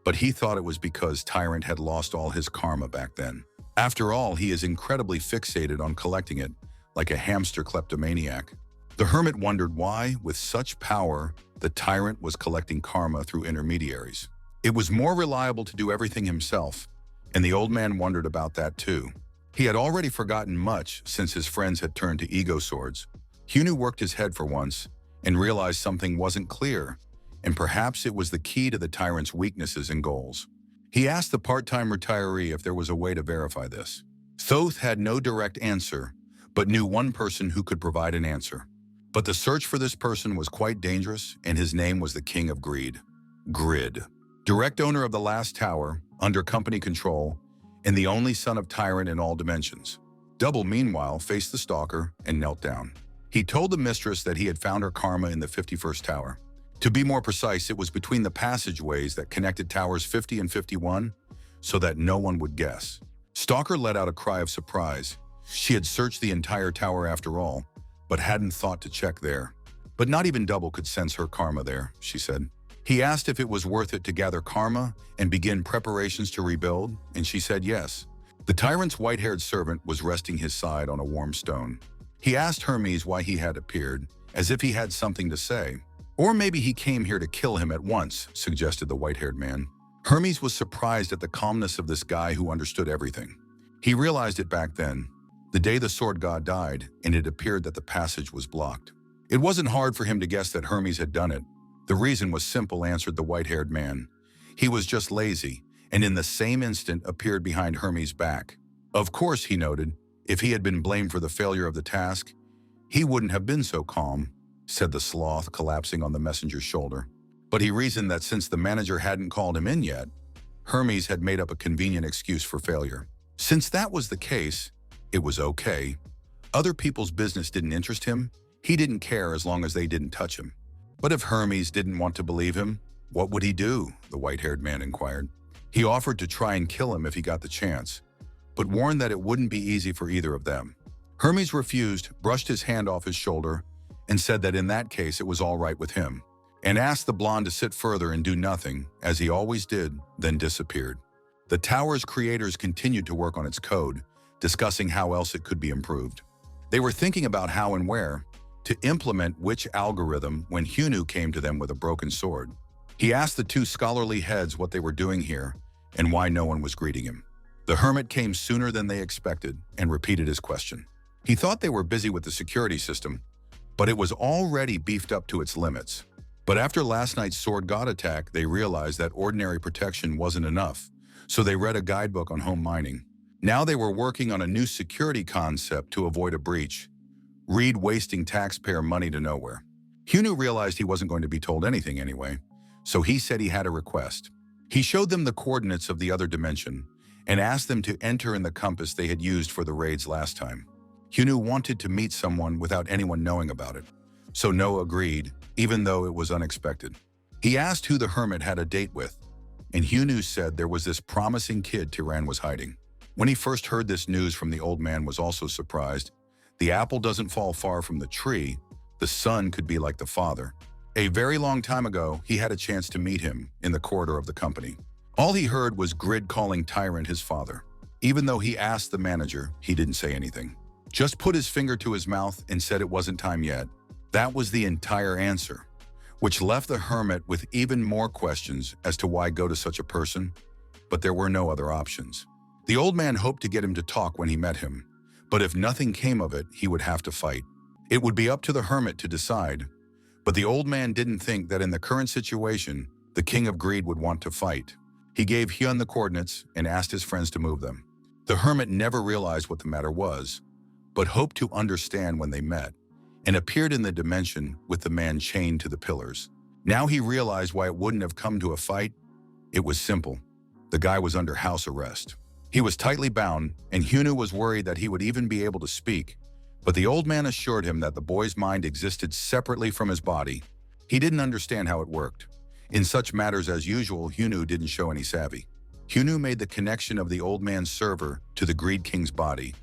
[SPEAKER 1] but he thought it was because tyrant had lost all his karma back then. After all, he is incredibly fixated on collecting it, like a hamster kleptomaniac. The hermit wondered why, with such power, the tyrant was collecting karma through intermediaries. It was more reliable to do everything himself, and the old man wondered about that too. He had already forgotten much since his friends had turned to ego swords. Hyunu worked his head for once and realized something wasn't clear, and perhaps it was the key to the tyrant's weaknesses and goals. He asked the part-time retiree if there was a way to verify this. Thoth had no direct answer, but knew one person who could provide an answer. But the search for this person was quite dangerous, and his name was the King of Greed. Grid. Direct owner of the last tower, under company control, and the only son of Tyrant in all dimensions. Double, meanwhile, faced the stalker and knelt down. He told the mistress that he had found her karma in the 51st tower. To be more precise, it was between the passageways that connected towers 50 and 51, so that no one would guess. Stalker let out a cry of surprise. She had searched the entire tower after all, but hadn't thought to check there. But not even Double could sense her karma there, she said. He asked if it was worth it to gather karma and begin preparations to rebuild, and she said yes. The tyrant's white-haired servant was resting his side on a warm stone. He asked Hermes why he had appeared, as if he had something to say. Or maybe he came here to kill him at once, suggested the white-haired man. Hermes was surprised at the calmness of this guy who understood everything. He realized it back then, the day the sword god died, and it appeared that the passage was blocked. It wasn't hard for him to guess that Hermes had done it. The reason was simple, answered the white-haired man. He was just lazy, and in the same instant appeared behind Hermes' back. Of course, he noted, if he had been blamed for the failure of the task, he wouldn't have been so calm, said the sloth, collapsing on the messenger's shoulder. But he reasoned that since the manager hadn't called him in yet, Hermes had made up a convenient excuse for failure. Since that was the case, it was okay. Other people's business didn't interest him. He didn't care as long as they didn't touch him. But if Hermes didn't want to believe him, what would he do? The white-haired man inquired. He offered to try and kill him if he got the chance, but warned that it wouldn't be easy for either of them. Hermes refused, brushed his hand off his shoulder, and said that in that case it was all right with him, and asked the blonde to sit further and do nothing, as he always did, then disappeared. The tower's creators continued to work on its code, discussing how else it could be improved. They were thinking about how and where to implement which algorithm when Hyunu came to them with a broken sword. He asked the two scholarly heads what they were doing here and why no one was greeting him. The hermit came sooner than they expected and repeated his question. He thought they were busy with the security system, but it was already beefed up to its limits. But after last night's sword god attack, they realized that ordinary protection wasn't enough, so they read a guidebook on home mining. Now they were working on a new security concept to avoid a breach. Read wasting taxpayer money to nowhere. Hyunu realized he wasn't going to be told anything anyway, so he said he had a request. He showed them the coordinates of the other dimension and asked them to enter in the compass they had used for the raids last time. Hyunu wanted to meet someone without anyone knowing about it, so No agreed, even though it was unexpected. He asked who the hermit had a date with, and Hyunu said there was this promising kid Tiran was hiding. When he first heard this news from the old man was also surprised. The apple doesn't fall far from the tree. The son could be like the father. A very long time ago, he had a chance to meet him in the corridor of the company. All he heard was Grid calling Tyrant his father. Even though he asked the manager, he didn't say anything. Just put his finger to his mouth and said it wasn't time yet. That was the entire answer, which left the hermit with even more questions as to why go to such a person, but there were no other options. The old man hoped to get him to talk when he met him, but if nothing came of it, he would have to fight. It would be up to the hermit to decide, but the old man didn't think that in the current situation, the King of Greed would want to fight. He gave Hyun the coordinates and asked his friends to move them. The hermit never realized what the matter was, but hoped to understand when they met, and appeared in the dimension with the man chained to the pillars. Now he realized why it wouldn't have come to a fight. It was simple. The guy was under house arrest. He was tightly bound, and Hyunu was worried that he would even be able to speak. But the old man assured him that the boy's mind existed separately from his body. He didn't understand how it worked. In such matters as usual, Hyunu didn't show any savvy. Hyunu made the connection of the old man's server to the Greed King's body,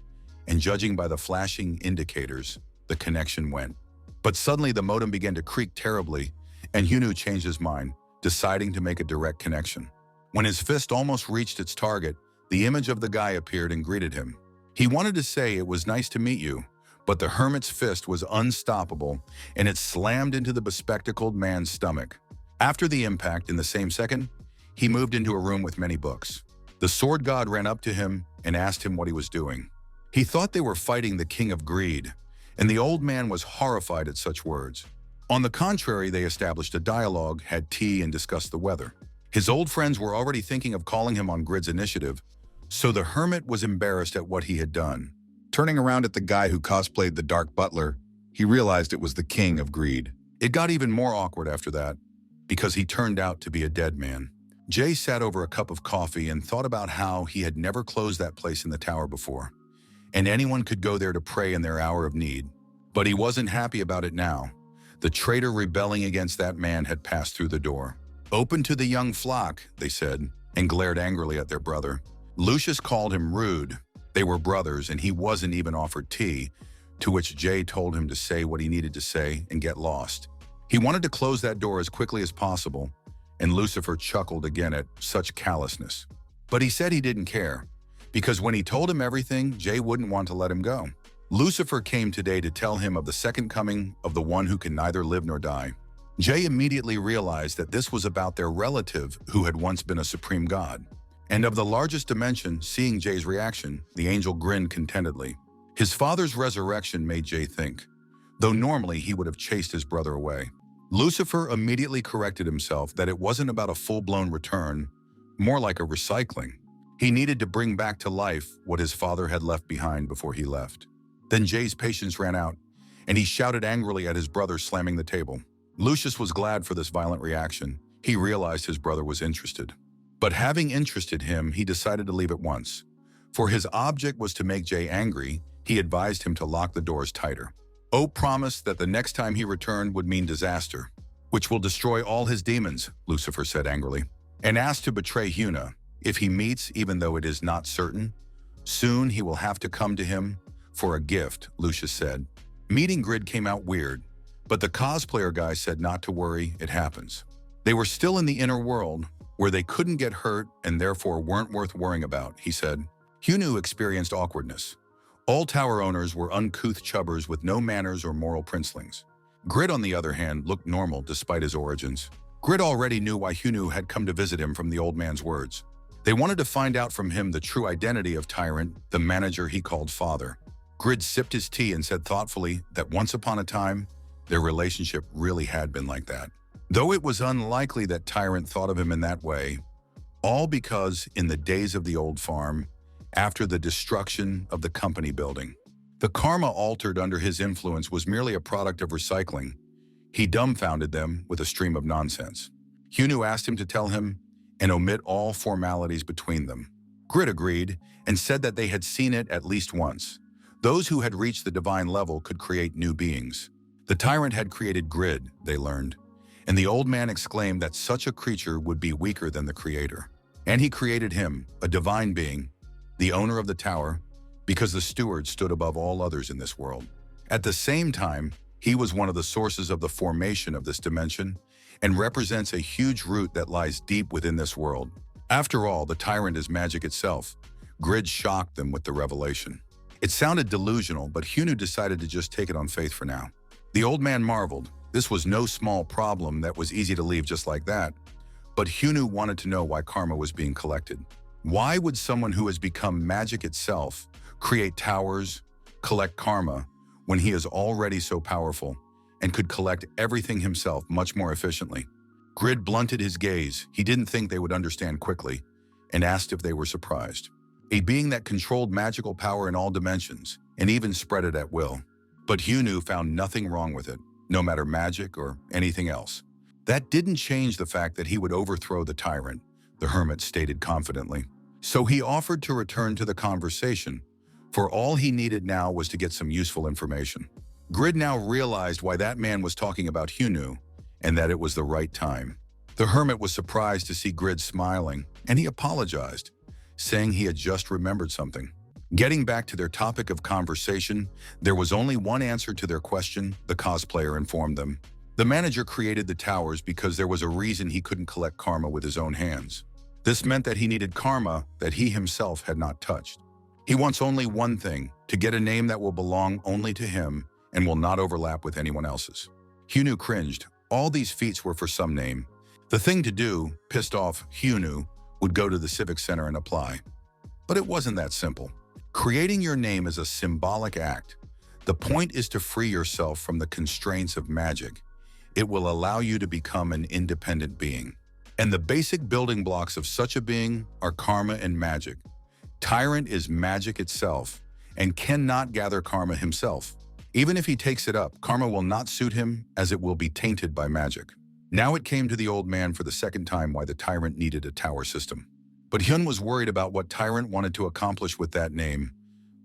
[SPEAKER 1] and judging by the flashing indicators, the connection went. But suddenly the modem began to creak terribly, and Hyunu changed his mind, deciding to make a direct connection. When his fist almost reached its target, the image of the guy appeared and greeted him. He wanted to say it was nice to meet you, but the hermit's fist was unstoppable, and it slammed into the bespectacled man's stomach. After the impact, in the same second, he moved into a room with many books. The sword god ran up to him and asked him what he was doing. He thought they were fighting the king of greed, and the old man was horrified at such words. On the contrary, they established a dialogue, had tea, and discussed the weather. His old friends were already thinking of calling him on Grid's initiative, so the hermit was embarrassed at what he had done.
[SPEAKER 2] Turning around at the guy who cosplayed the Dark Butler, he realized it was the king of greed.
[SPEAKER 1] It got even more awkward after that, because he turned out to be a dead man. Jay sat over a cup of coffee and thought about how he had never closed that place in the tower before, and anyone could go there to pray in their hour of need. But he wasn't happy about it now. The traitor rebelling against that man had passed through the door. "Open to the young flock," they said, and glared angrily at their brother. Lucius called him rude. They were brothers, and he wasn't even offered tea, to which Jay told him to say what he needed to say and get lost. He wanted to close that door as quickly as possible, and Lucifer chuckled again at such callousness. But he said he didn't care, because when he told him everything, Jay wouldn't want to let him go. Lucifer came today to tell him of the second coming of the one who can neither live nor die. Jay immediately realized that this was about their relative who had once been a supreme god. And of the largest dimension, seeing Jay's reaction, the angel grinned contentedly. His father's resurrection made Jay think, though normally he would have chased his brother away. Lucifer immediately corrected himself that it wasn't about a full-blown return, more like a recycling. He needed to bring back to life what his father had left behind before he left. Then Jay's patience ran out, and he shouted angrily at his brother, slamming the table. Lucius was glad for this violent reaction. He realized his brother was interested. But having interested him, he decided to leave at once. For his object was to make Jay angry, he advised him to lock the doors tighter. O promised that the next time he returned would mean disaster, which will destroy all his demons, Lucifer said angrily, and asked to betray Hyuna. If he meets, even though it is not certain, soon he will have to come to him for a gift, Lucius said. Meeting Grid came out weird, but the cosplayer guy said not to worry, it happens. They were still in the inner world, where they couldn't get hurt and therefore weren't worth worrying about, he said. Hyunu experienced awkwardness. All tower owners were uncouth chubbers with no manners or moral princelings. Grid, on the other hand, looked normal despite his origins. Grid already knew why Hyunu had come to visit him from the old man's words. They wanted to find out from him the true identity of Tyrant, the manager he called father. Grid sipped his tea and said thoughtfully that once upon a time, their relationship really had been like that. Though it was unlikely that Tyrant thought of him in that way, all because in the days of the old farm, after the destruction of the company building, the karma altered under his influence was merely a product of recycling. He dumbfounded them with a stream of nonsense. Hyunu asked him to tell him and omit all formalities between them. Grid agreed and said that they had seen it at least once. Those who had reached the divine level could create new beings. The Tyrant had created Grid, they learned, and the old man exclaimed that such a creature would be weaker than the creator. And he created him, a divine being, the owner of the tower, because the steward stood above all others in this world. At the same time, he was one of the sources of the formation of this dimension and represents a huge root that lies deep within this world. After all, the Tyrant is magic itself. Grid shocked them with the revelation. It sounded delusional, but Hyunu decided to just take it on faith for now. The old man marveled. This was no small problem that was easy to leave just like that. But Hyunu wanted to know why karma was being collected. Why would someone who has become magic itself create towers, collect karma, when he is already so powerful and could collect everything himself much more efficiently? Grid blunted his gaze. He didn't think they would understand quickly and asked if they were surprised. A being that controlled magical power in all dimensions and even spread it at will. But Hyunu found nothing wrong with it, no matter magic or anything else. That didn't change the fact that he would overthrow the tyrant, the hermit stated confidently. So he offered to return to the conversation, for all he needed now was to get some useful information. Grid now realized why that man was talking about Hyunu, and that it was the right time. The hermit was surprised to see Grid smiling, and he apologized, saying he had just remembered something. Getting back to their topic of conversation, there was only one answer to their question, the cosplayer informed them. The manager created the towers because there was a reason he couldn't collect karma with his own hands. This meant that he needed karma that he himself had not touched. He wants only one thing, to get a name that will belong only to him and will not overlap with anyone else's. Hyunu cringed. All these feats were for some name. The thing to do, pissed off Hyunu, would go to the civic center and apply. But it wasn't that simple. Creating your name is a symbolic act. The point is to free yourself from the constraints of magic. It will allow you to become an independent being. And the basic building blocks of such a being are karma and magic. Tyrant is magic itself and cannot gather karma himself. Even if he takes it up, karma will not suit him as it will be tainted by magic. Now it came to the old man for the second time why the tyrant needed a tower system. But Hyun was worried about what Tyrant wanted to accomplish with that name,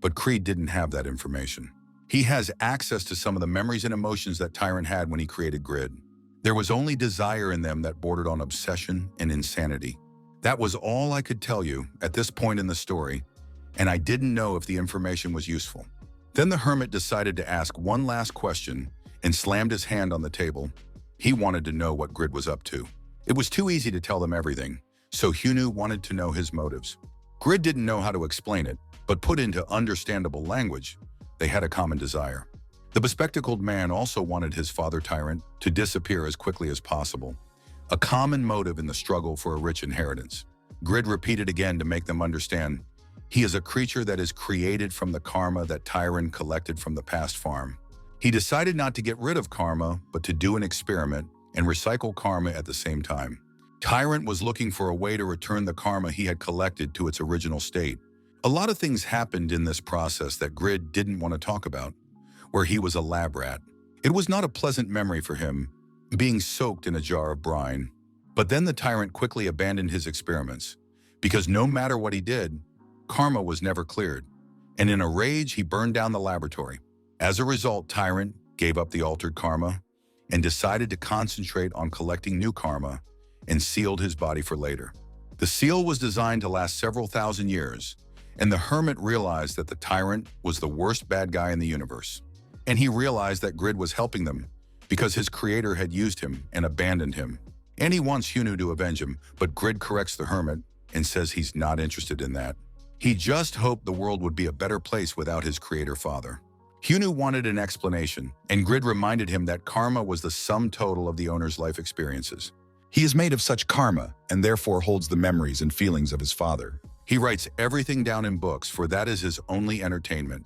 [SPEAKER 1] but Creed didn't have that information. He has access to some of the memories and emotions that Tyrant had when he created Grid. There was only desire in them that bordered on obsession and insanity. That was all I could tell you at this point in the story, and I didn't know if the information was useful. Then the hermit decided to ask one last question and slammed his hand on the table. He wanted to know what Grid was up to. It was too easy to tell them everything, so Hyunu wanted to know his motives. Grid didn't know how to explain it, but put into understandable language, they had a common desire. The bespectacled man also wanted his father Tyrant to disappear as quickly as possible, a common motive in the struggle for a rich inheritance. Grid repeated again to make them understand, he is a creature that is created from the karma that Tyrant collected from the past farm. He decided not to get rid of karma, but to do an experiment and recycle karma at the same time. Tyrant was looking for a way to return the karma he had collected to its original state. A lot of things happened in this process that Grid didn't want to talk about, where he was a lab rat. It was not a pleasant memory for him, being soaked in a jar of brine. But then the tyrant quickly abandoned his experiments, because no matter what he did, karma was never cleared, and in a rage he burned down the laboratory. As a result, Tyrant gave up the altered karma and decided to concentrate on collecting new karma and sealed his body for later. The seal was designed to last several thousand years, and the hermit realized that the tyrant was the worst bad guy in the universe. And he realized that Grid was helping them because his creator had used him and abandoned him. And he wants Hyunu to avenge him, but Grid corrects the hermit and says he's not interested in that. He just hoped the world would be a better place without his creator father. Hyunu wanted an explanation, and Grid reminded him that karma was the sum total of the owner's life experiences.
[SPEAKER 2] He is made of such karma and therefore holds the memories and feelings of his father.
[SPEAKER 1] He writes everything down in books, for that is his only entertainment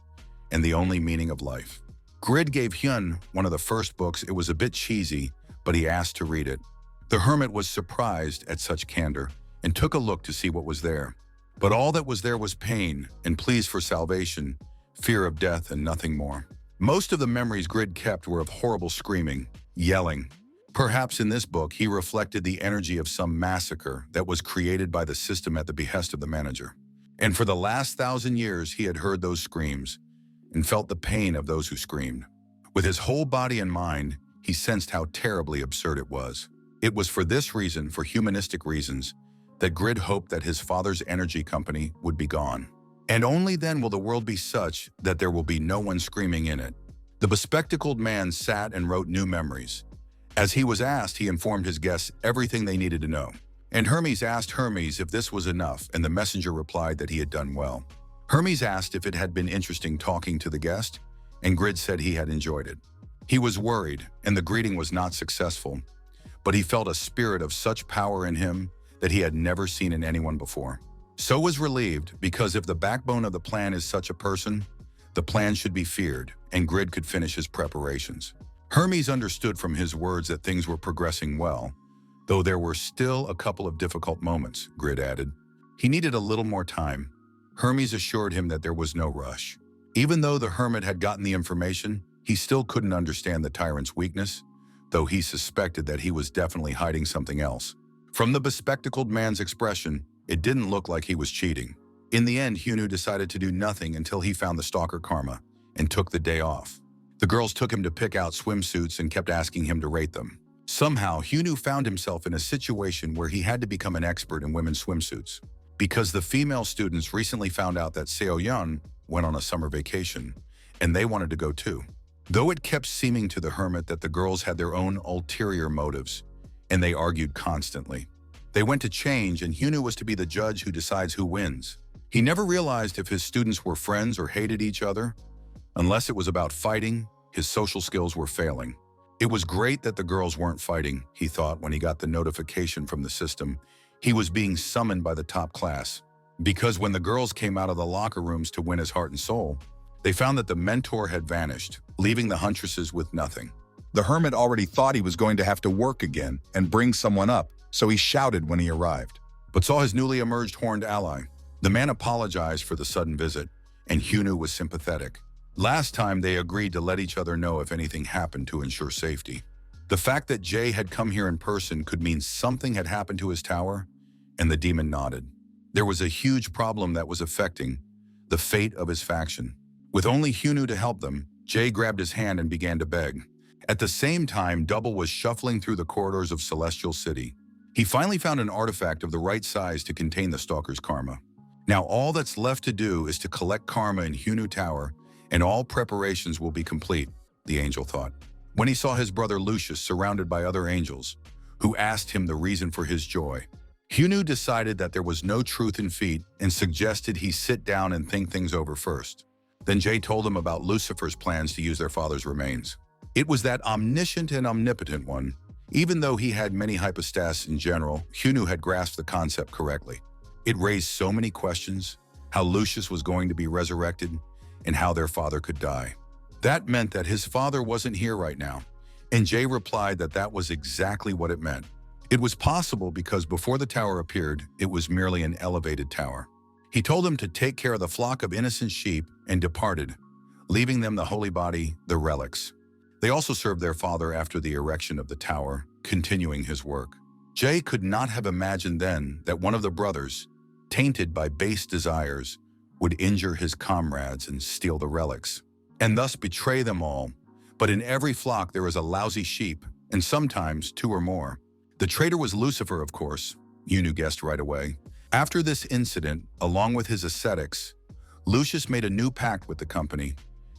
[SPEAKER 1] and the only meaning of life. Grid gave Hyun one of the first books. It was a bit cheesy, but he asked to read it. The hermit was surprised at such candor and took a look to see what was there. But all that was there was pain and pleas for salvation, fear of death, and nothing more. Most of the memories Grid kept were of horrible screaming, yelling. Perhaps in this book, he reflected the energy of some massacre that was created by the system at the behest of the manager. And for the last 1,000 years, he had heard those screams and felt the pain of those who screamed. With his whole body and mind, he sensed how terribly absurd it was. It was for this reason, for humanistic reasons, that Grid hoped that his father's energy company would be gone. And only then will the world be such that there will be no one screaming in it. The bespectacled man sat and wrote new memories. As he was asked, he informed his guests everything they needed to know. And Hermes asked Hermes if this was enough, and the messenger replied that he had done well. Hermes asked if it had been interesting talking to the guest, and Grid said he had enjoyed it. He was worried, and the greeting was not successful, but he felt a spirit of such power in him that he had never seen in anyone before. So was relieved, because if the backbone of the plan is such a person, the plan should be feared, and Grid could finish his preparations. Hermes understood from his words that things were progressing well, though there were still a couple of difficult moments, Grid added. He needed a little more time. Hermes assured him that there was no rush. Even though the hermit had gotten the information, He still couldn't understand the tyrant's weakness, though he suspected that he was definitely hiding something else. From the bespectacled man's expression, it didn't look like he was cheating. In the end, Hyunwoo decided to do nothing until he found the stalker Karma and took the day off. The girls took him to pick out swimsuits and kept asking him to rate them. Somehow, Hyunwoo found himself in a situation where he had to become an expert in women's swimsuits. Because the female students recently found out that Seo-yeon went on a summer vacation, and they wanted to go too. Though it kept seeming to the hermit that the girls had their own ulterior motives, and they argued constantly. They went to change, and Hyunwoo was to be the judge who decides who wins. He never realized if his students were friends or hated each other. Unless it was about fighting, his social skills were failing. It was great that the girls weren't fighting, he thought when he got the notification from the system. He was being summoned by the top class. Because when the girls came out of the locker rooms to win his heart and soul, they found that the mentor had vanished, leaving the huntresses with nothing.
[SPEAKER 2] The hermit already thought he was going to have to work again and bring someone up, so he shouted when he arrived.
[SPEAKER 1] But saw his newly emerged horned ally. The man apologized for the sudden visit, and Hyunwoo was sympathetic. Last time they agreed to let each other know if anything happened to ensure safety. The fact that Jay had come here in person could mean something had happened to his tower, and the demon nodded. There was a huge problem that was affecting the fate of his faction. With only Hyunwoo to help them, Jay grabbed his hand and began to beg. At the same time, Double was shuffling through the corridors of Celestial City. He finally found an artifact of the right size to contain the stalker's karma. Now all that's left to do is to collect karma in Hyunwoo Tower, and all preparations will be complete, the angel thought. When he saw his brother Lucius surrounded by other angels, who asked him the reason for his joy, Hyunwoo decided that there was no truth in feet and suggested he sit down and think things over first. Then Jay told him about Lucifer's plans to use their father's remains. It was that omniscient and omnipotent one. Even though he had many hypostases in general, Hyunwoo had grasped the concept correctly. It raised so many questions: how Lucius was going to be resurrected, and how their father could die. That meant that his father wasn't here right now, and Jay replied that that was exactly what it meant. It was possible because before the tower appeared, it was merely an elevated tower. He told them to take care of the flock of innocent sheep and departed, leaving them the holy body, the relics. They also served their father after the erection of the tower, continuing his work. Jay could not have imagined then that one of the brothers, tainted by base desires, would injure his comrades and steal the relics, and thus betray them all. But in every flock there is a lousy sheep, and sometimes two or more. The traitor was Lucifer, of course, Hyunwoo guessed right away. After this incident, along with his ascetics, Lucius made a new pact with the company.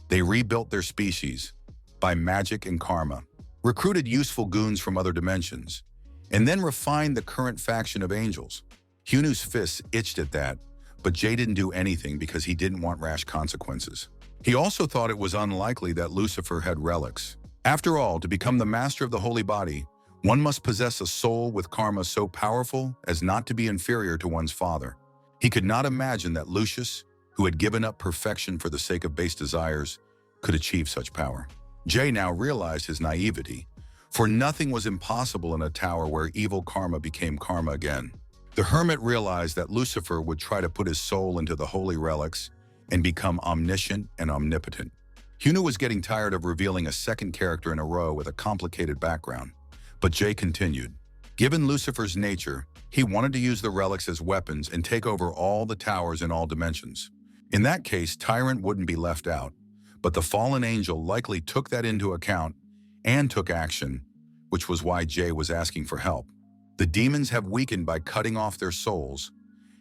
[SPEAKER 1] They rebuilt their species by magic and karma, recruited useful goons from other dimensions, and then refined the current faction of angels. Hyunwoo's fists itched at that, but Jay didn't do anything because he didn't want rash consequences. He also thought it was unlikely that Lucifer had relics. After all, to become the master of the holy body, one must possess a soul with karma so powerful as not to be inferior to one's father. He could not imagine that Lucius, who had given up perfection for the sake of base desires, could achieve such power. Jay now realized his naivety, for nothing was impossible in a tower where evil karma became karma again. The hermit realized that Lucifer would try to put his soul into the holy relics and become omniscient and omnipotent. Hyunwoo was getting tired of revealing a second character in a row with a complicated background. But Jay continued. Given Lucifer's nature, he wanted to use the relics as weapons and take over all the towers in all dimensions. In that case, Tyrant wouldn't be left out, but the fallen angel likely took that into account and took action, which was why Jay was asking for help. The demons have weakened by cutting off their souls,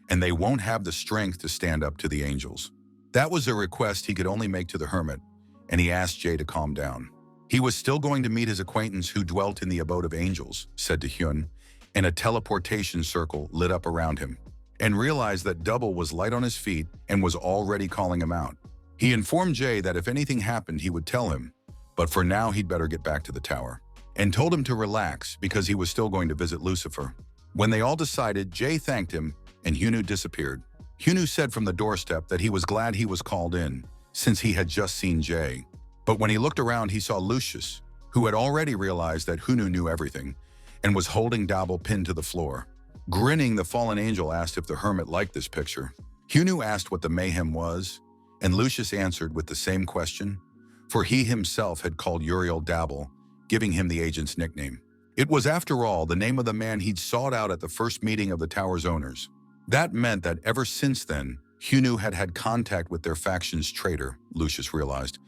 [SPEAKER 1] and they won't have the strength to stand up to the angels. That was a request he could only make to the hermit, and he asked Jay to calm down. He was still going to meet his acquaintance who dwelt in the abode of angels, said to Hyun, and a teleportation circle lit up around him, and realized that Double was light on his feet and was already calling him out. He informed Jay that if anything happened, he would tell him, but for now he'd better get back to the tower, and told him to relax because he was still going to visit Lucifer. When they all decided, Jay thanked him, and Hyunwoo disappeared. Hyunwoo said from the doorstep that he was glad he was called in, since he had just seen Jay. But when he looked around, he saw Lucius, who had already realized that Hyunwoo knew everything, and was holding Double pinned to the floor. Grinning, the fallen angel asked if the hermit liked this picture. Hyunwoo asked what the mayhem was, and Lucius answered with the same question. for he himself had called Uriel Dabble, giving him the agent's nickname. It was, after all, the name of the man he'd sought out at the first meeting of the tower's owners. That meant that ever since then, Hunu had had contact with their faction's traitor, Lucius realized,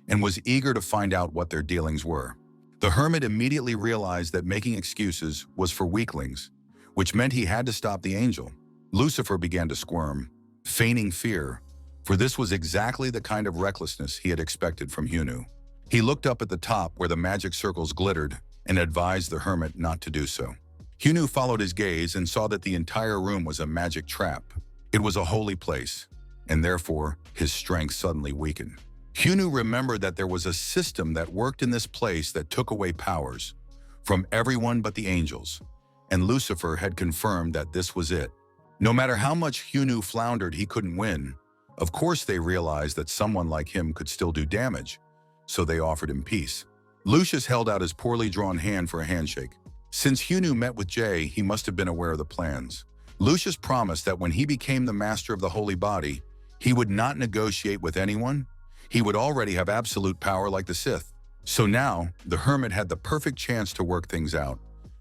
[SPEAKER 1] and was eager to find out what their dealings were. The hermit immediately realized that making excuses was for weaklings, which meant he had to stop the angel. Lucifer began to squirm, feigning fear, for this was exactly the kind of recklessness he had expected from Hunu. He looked up at the top where the magic circles glittered and advised the hermit not to do so. Hunu followed his gaze and saw that the entire room was a magic trap. It was a holy place, and therefore his strength suddenly weakened. Hunu remembered that there was a system that worked in this place that took away powers from everyone but the angels, and Lucifer had confirmed that this was it. No matter how much Hunu floundered, he couldn't win. Of course, they realized that someone like him could still do damage, so they offered him peace. Lucius held out his poorly drawn hand for a handshake. Since Hunu met with Jay, he must have been aware of the plans. Lucius promised that when he became the master of the holy body, he would not negotiate with anyone. He would already have absolute power like the Sith. So now, the hermit had the perfect chance to work things out,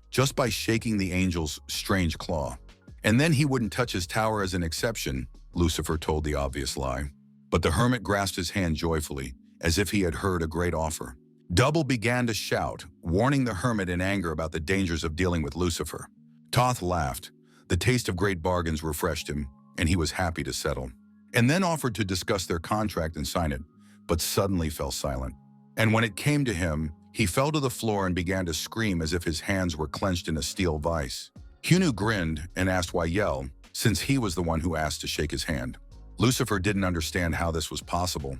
[SPEAKER 1] just by shaking the angel's strange claw. And then he wouldn't touch his tower as an exception, Lucifer told the obvious lie. But the hermit grasped his hand joyfully, as if he had heard a great offer. Double began to shout, warning the hermit in anger about the dangers of dealing with Lucifer. Toth laughed. The taste of great bargains refreshed him, and he was happy to settle. And then offered to discuss their contract and sign it, but suddenly fell silent. And when it came to him, he fell to the floor and began to scream as if his hands were clenched in a steel vice. Hunu grinned and asked why yell, since he was the one who asked to shake his hand. Lucifer didn't understand how this was possible.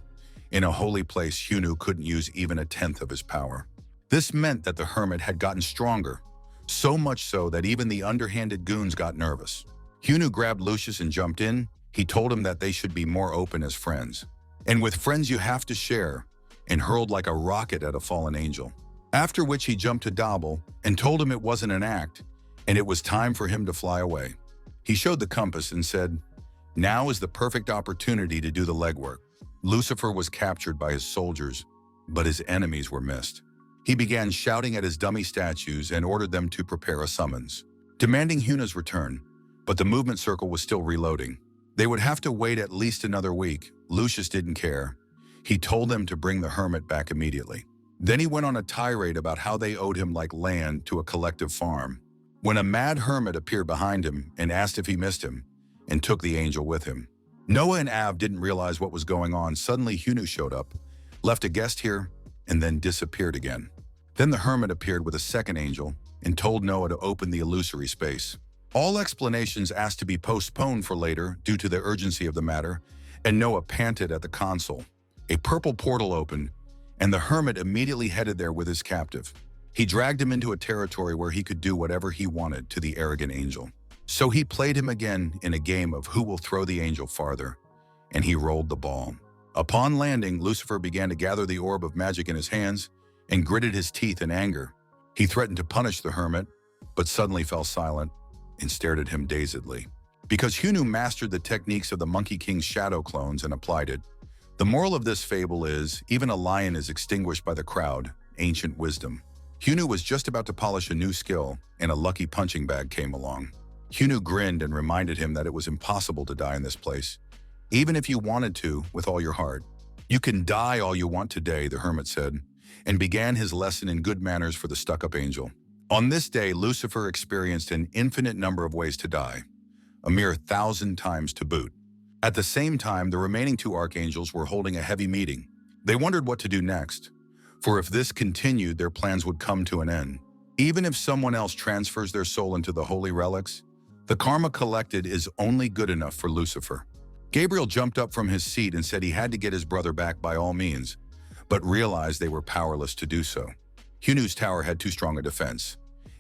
[SPEAKER 1] In a holy place, Hunu couldn't use even a tenth of his power. This meant that the hermit had gotten stronger, so much so that even the underhanded goons got nervous. Hunu grabbed Lucius and jumped in. He told him that they should be more open as friends. And with friends you have to share, and hurled like a rocket at a fallen angel. After which he jumped to Dabble and told him it wasn't an act, and it was time for him to fly away. He showed the compass and said, "Now is the perfect opportunity to do the legwork." Lucifer was captured by his soldiers, but his enemies were missed. He began shouting at his dummy statues and ordered them to prepare a summons, demanding Huna's return, but the movement circle was still reloading. They would have to wait at least another week. Lucius didn't care. He told them to bring the hermit back immediately. Then he went on a tirade about how they owed him like land to a collective farm, when a mad hermit appeared behind him and asked if he missed him, and took the angel with him. Noah and Av didn't realize what was going on. Suddenly Hunu showed up, left a guest here, and then disappeared again. Then the hermit appeared with a second angel and told Noah to open the illusory space. All explanations asked to be postponed for later due to the urgency of the matter, and Noah panted at the console. A purple portal opened, and the hermit immediately headed there with his captive. He dragged him into a territory where he could do whatever he wanted to the arrogant angel. So he played him again in a game of who will throw the angel farther, and he rolled the ball. Upon landing, Lucifer began to gather the orb of magic in his hands and gritted his teeth in anger. He threatened to punish the hermit, but suddenly fell silent and stared at him dazedly. Because Hunu mastered the techniques of the Monkey King's shadow clones and applied it, the moral of this fable is, even a lion is extinguished by the crowd, ancient wisdom. Hunu was just about to polish a new skill, and a lucky punching bag came along. Hunu grinned and reminded him that it was impossible to die in this place, even if you wanted to with all your heart. "You can die all you want today," the hermit said, and began his lesson in good manners for the stuck-up angel. On this day, Lucifer experienced an infinite number of ways to die, a mere 1,000 times to boot. At the same time, the remaining two archangels were holding a heavy meeting. They wondered what to do next, for if this continued, their plans would come to an end. Even if someone else transfers their soul into the holy relics, the karma collected is only good enough for Lucifer. Gabriel jumped up from his seat and said he had to get his brother back by all means, but realized they were powerless to do so. Hunu's tower had too strong a defense,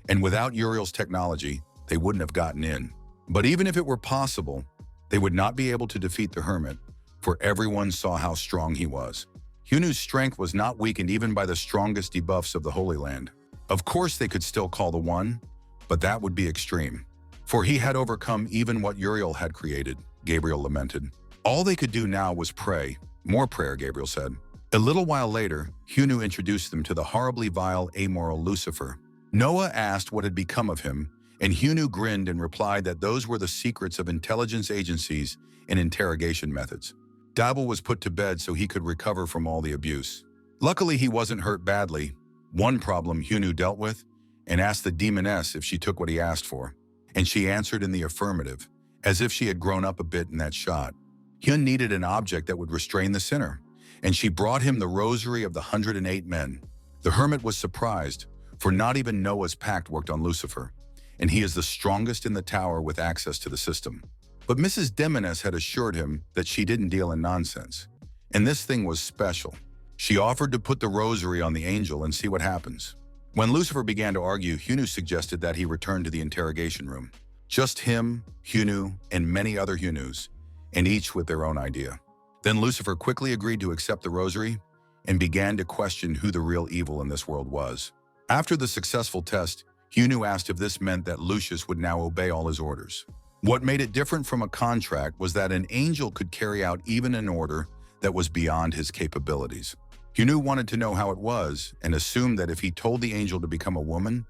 [SPEAKER 1] and without Uriel's technology, they wouldn't have gotten in. But even if it were possible, they would not be able to defeat the hermit, for everyone saw how strong he was. Hunu's strength was not weakened even by the strongest debuffs of the Holy Land. Of course they could still call the One, but that would be extreme. For he had overcome even what Uriel had created, Gabriel lamented. All they could do now was pray. More prayer, Gabriel said. A little while later, Hyunu introduced them to the horribly vile, amoral Lucifer. Noah asked what had become of him, and Hyunu grinned and replied that those were the secrets of intelligence agencies and interrogation methods. Dabble was put to bed so he could recover from all the abuse. Luckily, he wasn't hurt badly. One problem Hyunu dealt with, and asked the demoness if she took what he asked for, and she answered in the affirmative, as if she had grown up a bit in that shot. Hyun needed an object that would restrain the sinner, and she brought him the rosary of the 108 men. The hermit was surprised, for not even Noah's pact worked on Lucifer, and he is the strongest in the tower with access to the system. But Mrs. Demoness had assured him that she didn't deal in nonsense, and this thing was special. She offered to put the rosary on the angel and see what happens. When Lucifer began to argue, Hyunu suggested that he return to the interrogation room. Just him, Hyunu, and many other Hyunus, and each with their own idea. Then Lucifer quickly agreed to accept the rosary and began to question who the real evil in this world was. After the successful test, Hyunu asked if this meant that Lucius would now obey all his orders. What made it different from a contract was that an angel could carry out even an order that was beyond his capabilities. Hyunu wanted to know how it was and assumed that if he told the angel to become a woman,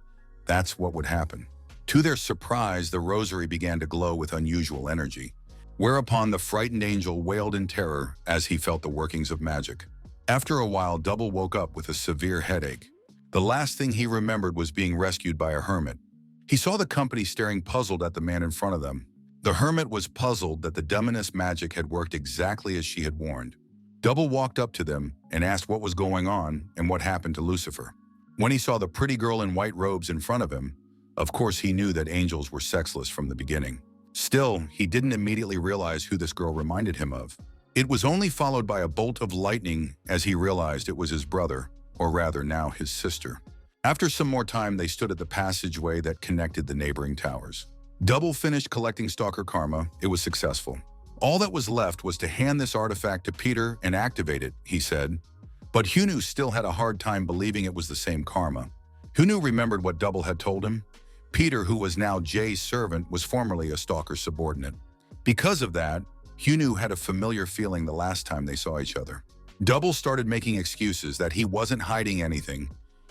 [SPEAKER 1] that's what would happen. To their surprise, the rosary began to glow with unusual energy, whereupon the frightened angel wailed in terror as he felt the workings of magic. After a while, Double woke up with a severe headache. The last thing he remembered was being rescued by a hermit. He saw the company staring puzzled at the man in front of them. The hermit was puzzled that the demoness magic had worked exactly as she had warned. Double walked up to them and asked what was going on and what happened to Lucifer. When he saw the pretty girl in white robes in front of him, of course he knew that angels were sexless from the beginning. Still, he didn't immediately realize who this girl reminded him of. It was only followed by a bolt of lightning as he realized it was his brother, or rather now his sister. After some more time, they stood at the passageway that connected the neighboring towers. Double finished collecting stalker karma. It was successful. All that was left was to hand this artifact to Peter and activate it, he said. But Hyunu still had a hard time believing it was the same karma. Hyunu remembered what Double had told him. Peter, who was now Jay's servant, was formerly a stalker's subordinate. Because of that, Hyunu had a familiar feeling the last time they saw each other. Double started making excuses that he wasn't hiding anything.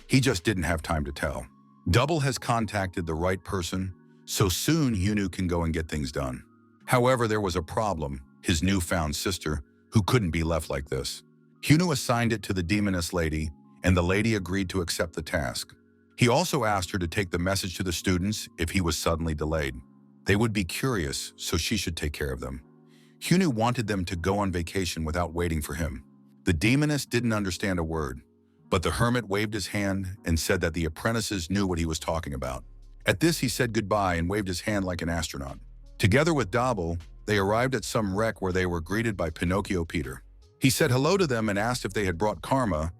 [SPEAKER 1] He just didn't have time to tell. Double has contacted the right person, so soon Hyunu can go and get things done. However, there was a problem, his newfound sister, who couldn't be left like this. Hyunu assigned it to the demoness lady, and the lady agreed to accept the task. He also asked her to take the message to the students if he was suddenly delayed. They would be curious, so she should take care of them. Hyunu wanted them to go on vacation without waiting for him. The demoness didn't understand a word, but the hermit waved his hand and said that the apprentices knew what he was talking about. At this, he said goodbye and waved his hand like an astronaut. Together with Double, they arrived at some wreck where they were greeted by Pinocchio Peter. He said hello to them and asked if they had brought karma.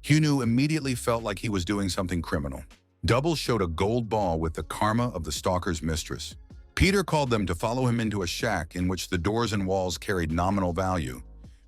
[SPEAKER 1] Hyunu immediately felt like he was doing something criminal. Double showed a gold ball with the karma of the stalker's mistress. Peter called them to follow him into a shack in which the doors and walls carried nominal value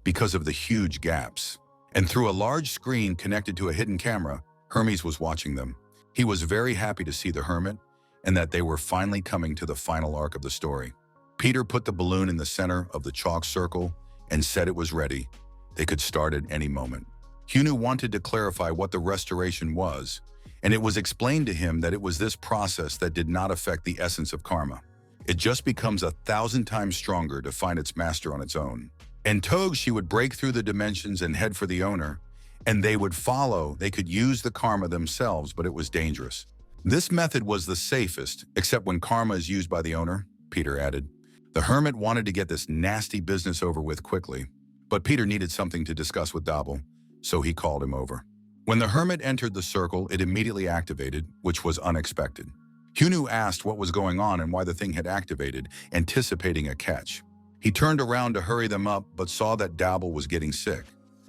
[SPEAKER 1] because of the huge gaps. And through a large screen connected to a hidden camera, Hermes was watching them. He was very happy to see the hermit and that they were finally coming to the final arc of the story. Peter put the balloon in the center of the chalk circle and said it was ready. They could start at any moment. Hyunu wanted to clarify what the restoration was, and it was explained to him that it was this process that did not affect the essence of karma. It just becomes 1,000 times stronger to find its master on its own. In Tog, she would break through the dimensions and head for the owner, and they would follow. They could use the karma themselves, but it was dangerous. This method was the safest, except when karma is used by the owner, Peter added. The hermit wanted to get this nasty business over with quickly, but Peter needed something to discuss with Double, so he called him over. When the hermit entered the circle, it immediately activated, which was unexpected. Hyunu asked what was going on and why the thing had activated, anticipating a catch. He turned around to hurry them up, but saw that Double was getting sick.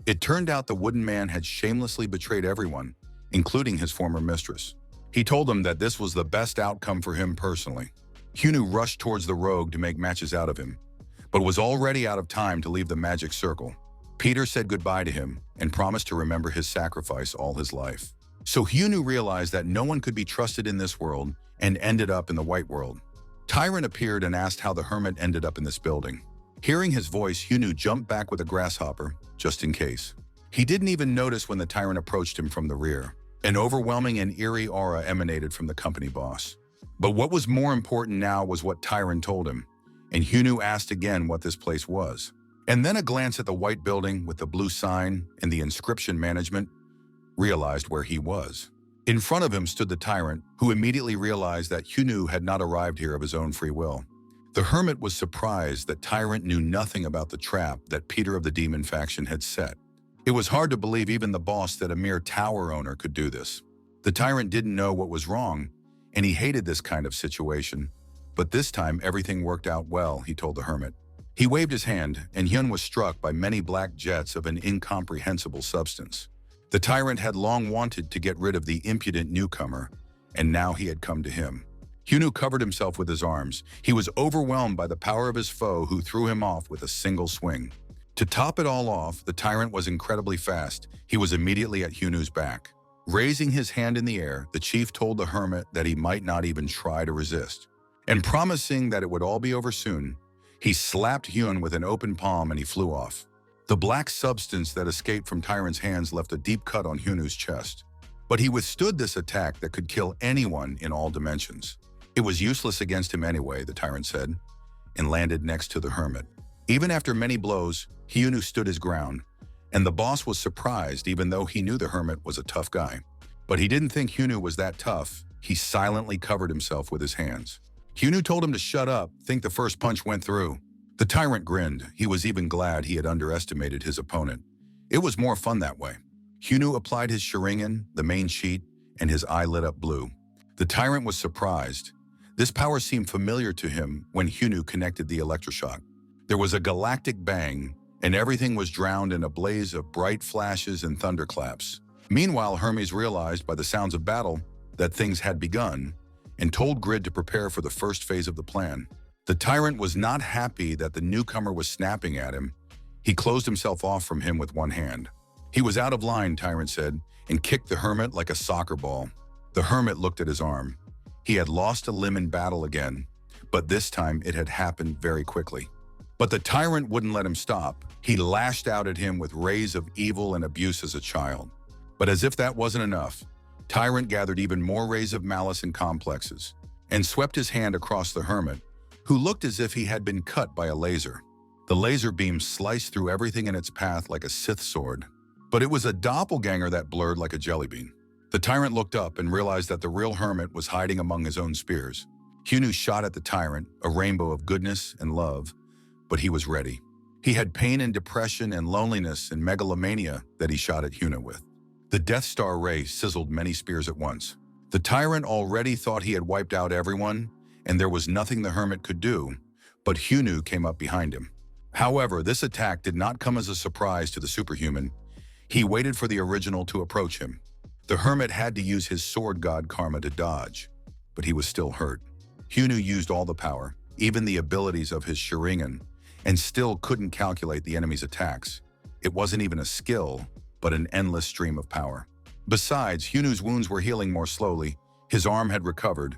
[SPEAKER 1] It turned out the wooden man had shamelessly betrayed everyone, including his former mistress. He told them that this was the best outcome for him personally. Hyunu rushed towards the rogue to make matches out of him, but was already out of time to leave the magic circle. Peter said goodbye to him and promised to remember his sacrifice all his life. So Hyunu realized that no one could be trusted in this world and ended up in the white world. Tyrant appeared and asked how the hermit ended up in this building. Hearing his voice, Hyunu jumped back with a grasshopper, just in case. He didn't even notice when the tyrant approached him from the rear. An overwhelming and eerie aura emanated from the company boss. But what was more important now was what Tyrant told him, and Hyunu asked again what this place was. And then a glance at the white building with the blue sign and the inscription management realized where he was. In front of him stood the tyrant, who immediately realized that Hyunu had not arrived here of his own free will. The hermit was surprised that Tyrant knew nothing about the trap that Peter of the Demon faction had set. It was hard to believe even the boss that a mere tower owner could do this. The tyrant didn't know what was wrong, and he hated this kind of situation. But this time everything worked out well, he told the hermit. He waved his hand, and Hyun was struck by many black jets of an incomprehensible substance. The tyrant had long wanted to get rid of the impudent newcomer, and now he had come to him. Hyunu covered himself with his arms. He was overwhelmed by the power of his foe, who threw him off with a single swing. To top it all off, the tyrant was incredibly fast. He was immediately at Hyunu's back. Raising his hand in the air, the chief told the hermit that he might not even try to resist. And promising that it would all be over soon, he slapped Hyun with an open palm and he flew off. The black substance that escaped from Tyrant's hands left a deep cut on Hyunu's chest. But he withstood this attack that could kill anyone in all dimensions. It was useless against him anyway, the tyrant said, and landed next to the hermit. Even after many blows, Hyunu stood his ground, and the boss was surprised even though he knew the hermit was a tough guy. But he didn't think Hyunu was that tough. He silently covered himself with his hands. Hyunu told him to shut up, think the first punch went through. The tyrant grinned. He was even glad he had underestimated his opponent. It was more fun that way. Hyunu applied his Sharingan, the main sheet, and his eye lit up blue. The tyrant was surprised. This power seemed familiar to him when Hyunu connected the electroshock. There was a galactic bang, and everything was drowned in a blaze of bright flashes and thunderclaps. Meanwhile, Hermes realized by the sounds of battle that things had begun and told Grid to prepare for the first phase of the plan. The tyrant was not happy that the newcomer was snapping at him. He closed himself off from him with one hand. He was out of line, Tyrant said, and kicked the hermit like a soccer ball. The hermit looked at his arm. He had lost a limb in battle again, but this time it had happened very quickly. But the tyrant wouldn't let him stop. He lashed out at him with rays of evil and abuse as a child. But as if that wasn't enough, Tyrant gathered even more rays of malice and complexes, and swept his hand across the hermit, who looked as if he had been cut by a laser. The laser beam sliced through everything in its path like a Sith sword. But it was a doppelganger that blurred like a jelly bean. The tyrant looked up and realized that the real hermit was hiding among his own spears. Hyunu shot at the tyrant, a rainbow of goodness and love, but he was ready. He had pain and depression and loneliness and megalomania that he shot at Hyunu with. The Death Star ray sizzled many spears at once. The tyrant already thought he had wiped out everyone, and there was nothing the hermit could do, but Hyunu came up behind him. However, this attack did not come as a surprise to the superhuman. He waited for the original to approach him. The hermit had to use his sword god Karma to dodge, but he was still hurt. Hyunu used all the power, even the abilities of his Sharingan, and still couldn't calculate the enemy's attacks. It wasn't even a skill, but an endless stream of power. Besides, Hyunu's wounds were healing more slowly. His arm had recovered,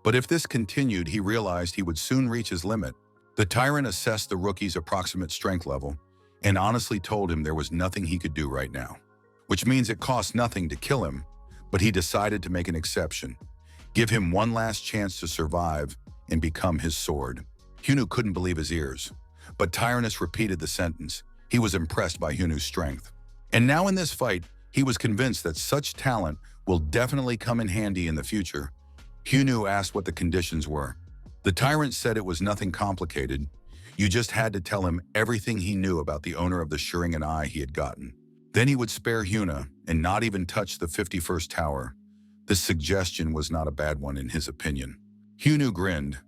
[SPEAKER 1] but if this continued, he realized he would soon reach his limit. The tyrant assessed the rookie's approximate strength level and honestly told him there was nothing he could do right now, which means it cost nothing to kill him, but he decided to make an exception, give him one last chance to survive and become his sword. Hyunu couldn't believe his ears, but Tyrannus repeated the sentence. He was impressed by Hyunu's strength. And now in this fight, he was convinced that such talent will definitely come in handy in the future. Hyunu asked what the conditions were. The tyrant said it was nothing complicated. You just had to tell him everything he knew about the owner of the Sharingan eye he had gotten. Then he would spare Hyuna and not even touch the 51st tower. This suggestion was not a bad one in his opinion. Hyunu grinned.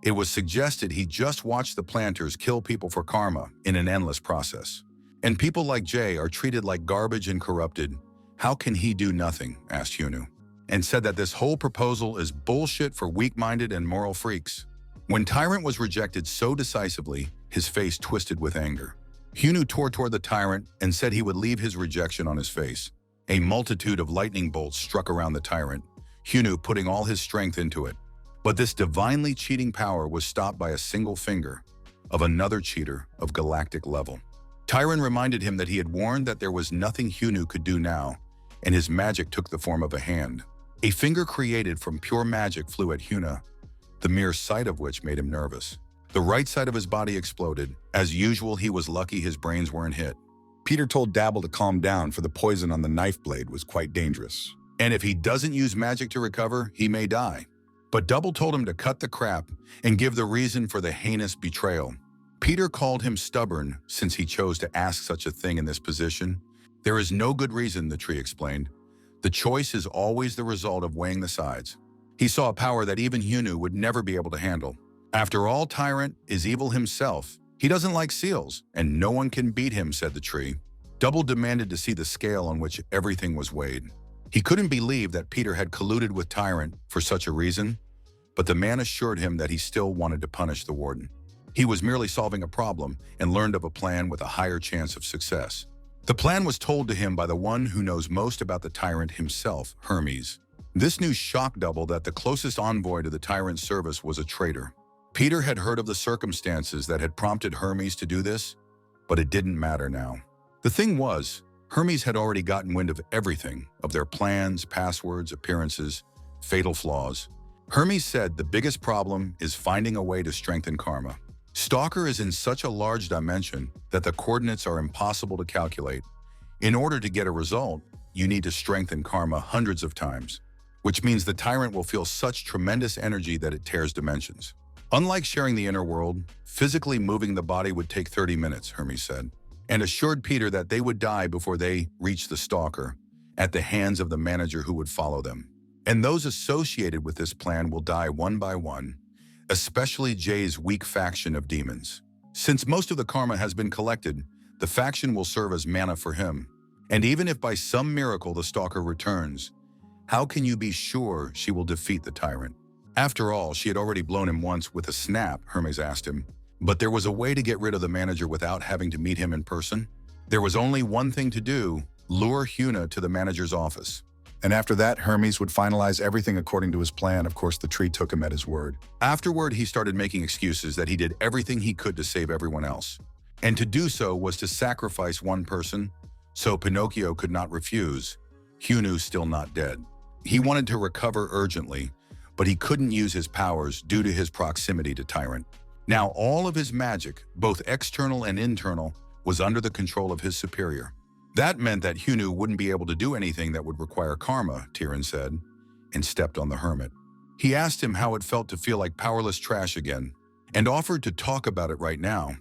[SPEAKER 1] It was suggested he just watch the planters kill people for karma in an endless process. And people like Jay are treated like garbage and corrupted. How can he do nothing? Asked Hyunu, and said that this whole proposal is bullshit for weak-minded and moral freaks. When Tyrant was rejected so decisively, his face twisted with anger. Hyunu tore toward the tyrant and said he would leave his rejection on his face. A multitude of lightning bolts struck around the tyrant, Hyunu putting all his strength into it. But this divinely cheating power was stopped by a single finger of another cheater of galactic level. Tyron reminded him that he had warned that there was nothing Hyunu could do now, and his magic took the form of a hand. A finger created from pure magic flew at Hyuna, the mere sight of which made him nervous. The right side of his body exploded. As usual, he was lucky his brains weren't hit.
[SPEAKER 2] Peter told Dabble to calm down, for the poison on the knife blade was quite dangerous.
[SPEAKER 1] And if he doesn't use magic to recover, he may die. But Double told him to cut the crap and give the reason for the heinous betrayal. Peter called him stubborn since he chose to ask such a thing in this position. There is no good reason, the tree explained. The choice is always the result of weighing the sides. He saw a power that even Hyunu would never be able to handle. After all, Tyrant is evil himself. He doesn't like seals, and no one can beat him, said the tree. Double demanded to see the scale on which everything was weighed. He couldn't believe that Peter had colluded with Tyrant for such a reason, but the man assured him that he still wanted to punish the warden. He was merely solving a problem and learned of a plan with a higher chance of success. The plan was told to him by the one who knows most about the Tyrant himself, Hermes. This news shocked Double that the closest envoy to the Tyrant's service was a traitor. Peter had heard of the circumstances that had prompted Hermes to do this, but it didn't matter now. The thing was, Hermes had already gotten wind of everything, of their plans, passwords, appearances, fatal flaws. Hermes said the biggest problem is finding a way to strengthen karma. Stalker is in such a large dimension that the coordinates are impossible to calculate. In order to get a result, you need to strengthen karma hundreds of times, which means the Tyrant will feel such tremendous energy that it tears dimensions. Unlike sharing the inner world, physically moving the body would take 30 minutes, Hermes said, and assured Peter that they would die before they reached the Stalker, at the hands of the manager who would follow them. And those associated with this plan will die one by one, especially Jay's weak faction of demons. Since most of the karma has been collected, the faction will serve as mana for him. And even if by some miracle the Stalker returns, how can you be sure she will defeat the Tyrant? After all, she had already blown him once with a snap, Hermes asked him. But there was a way to get rid of the manager without having to meet him in person. There was only one thing to do: lure Hyuna to the manager's office.
[SPEAKER 2] And after that, Hermes would finalize everything according to his plan. Of course, the tree took him at his word.
[SPEAKER 1] Afterward, he started making excuses that he did everything he could to save everyone else. And to do so was to sacrifice one person, so Pinocchio could not refuse. Hyunu still not dead. He wanted to recover urgently, but he couldn't use his powers due to his proximity to Tyrant. Now all of his magic, both external and internal, was under the control of his superior. That meant that Hyunu wouldn't be able to do anything that would require karma, Tyrion said, and stepped on the hermit. He asked him how it felt to feel like powerless trash again, and offered to talk about it right now.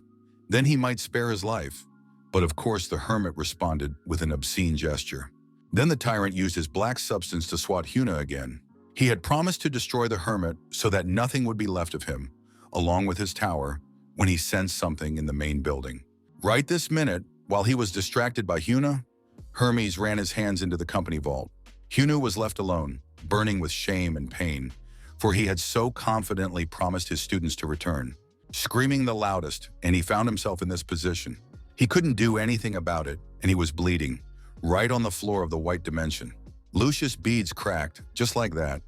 [SPEAKER 1] Then he might spare his life. But of course the hermit responded with an obscene gesture. Then the tyrant used his black substance to swat Hyuna again. He had promised to destroy the hermit so that nothing would be left of him, along with his tower, when he sensed something in the main building. Right this minute, while he was distracted by Hyuna, Hermes ran his hands into the company vault. Hyuna was left alone, burning with shame and pain, for he had so confidently promised his students to return. Screaming the loudest, and he found himself in this position. He couldn't do anything about it, and he was bleeding, right on the floor of the white dimension. Lucius' beads cracked, just like that,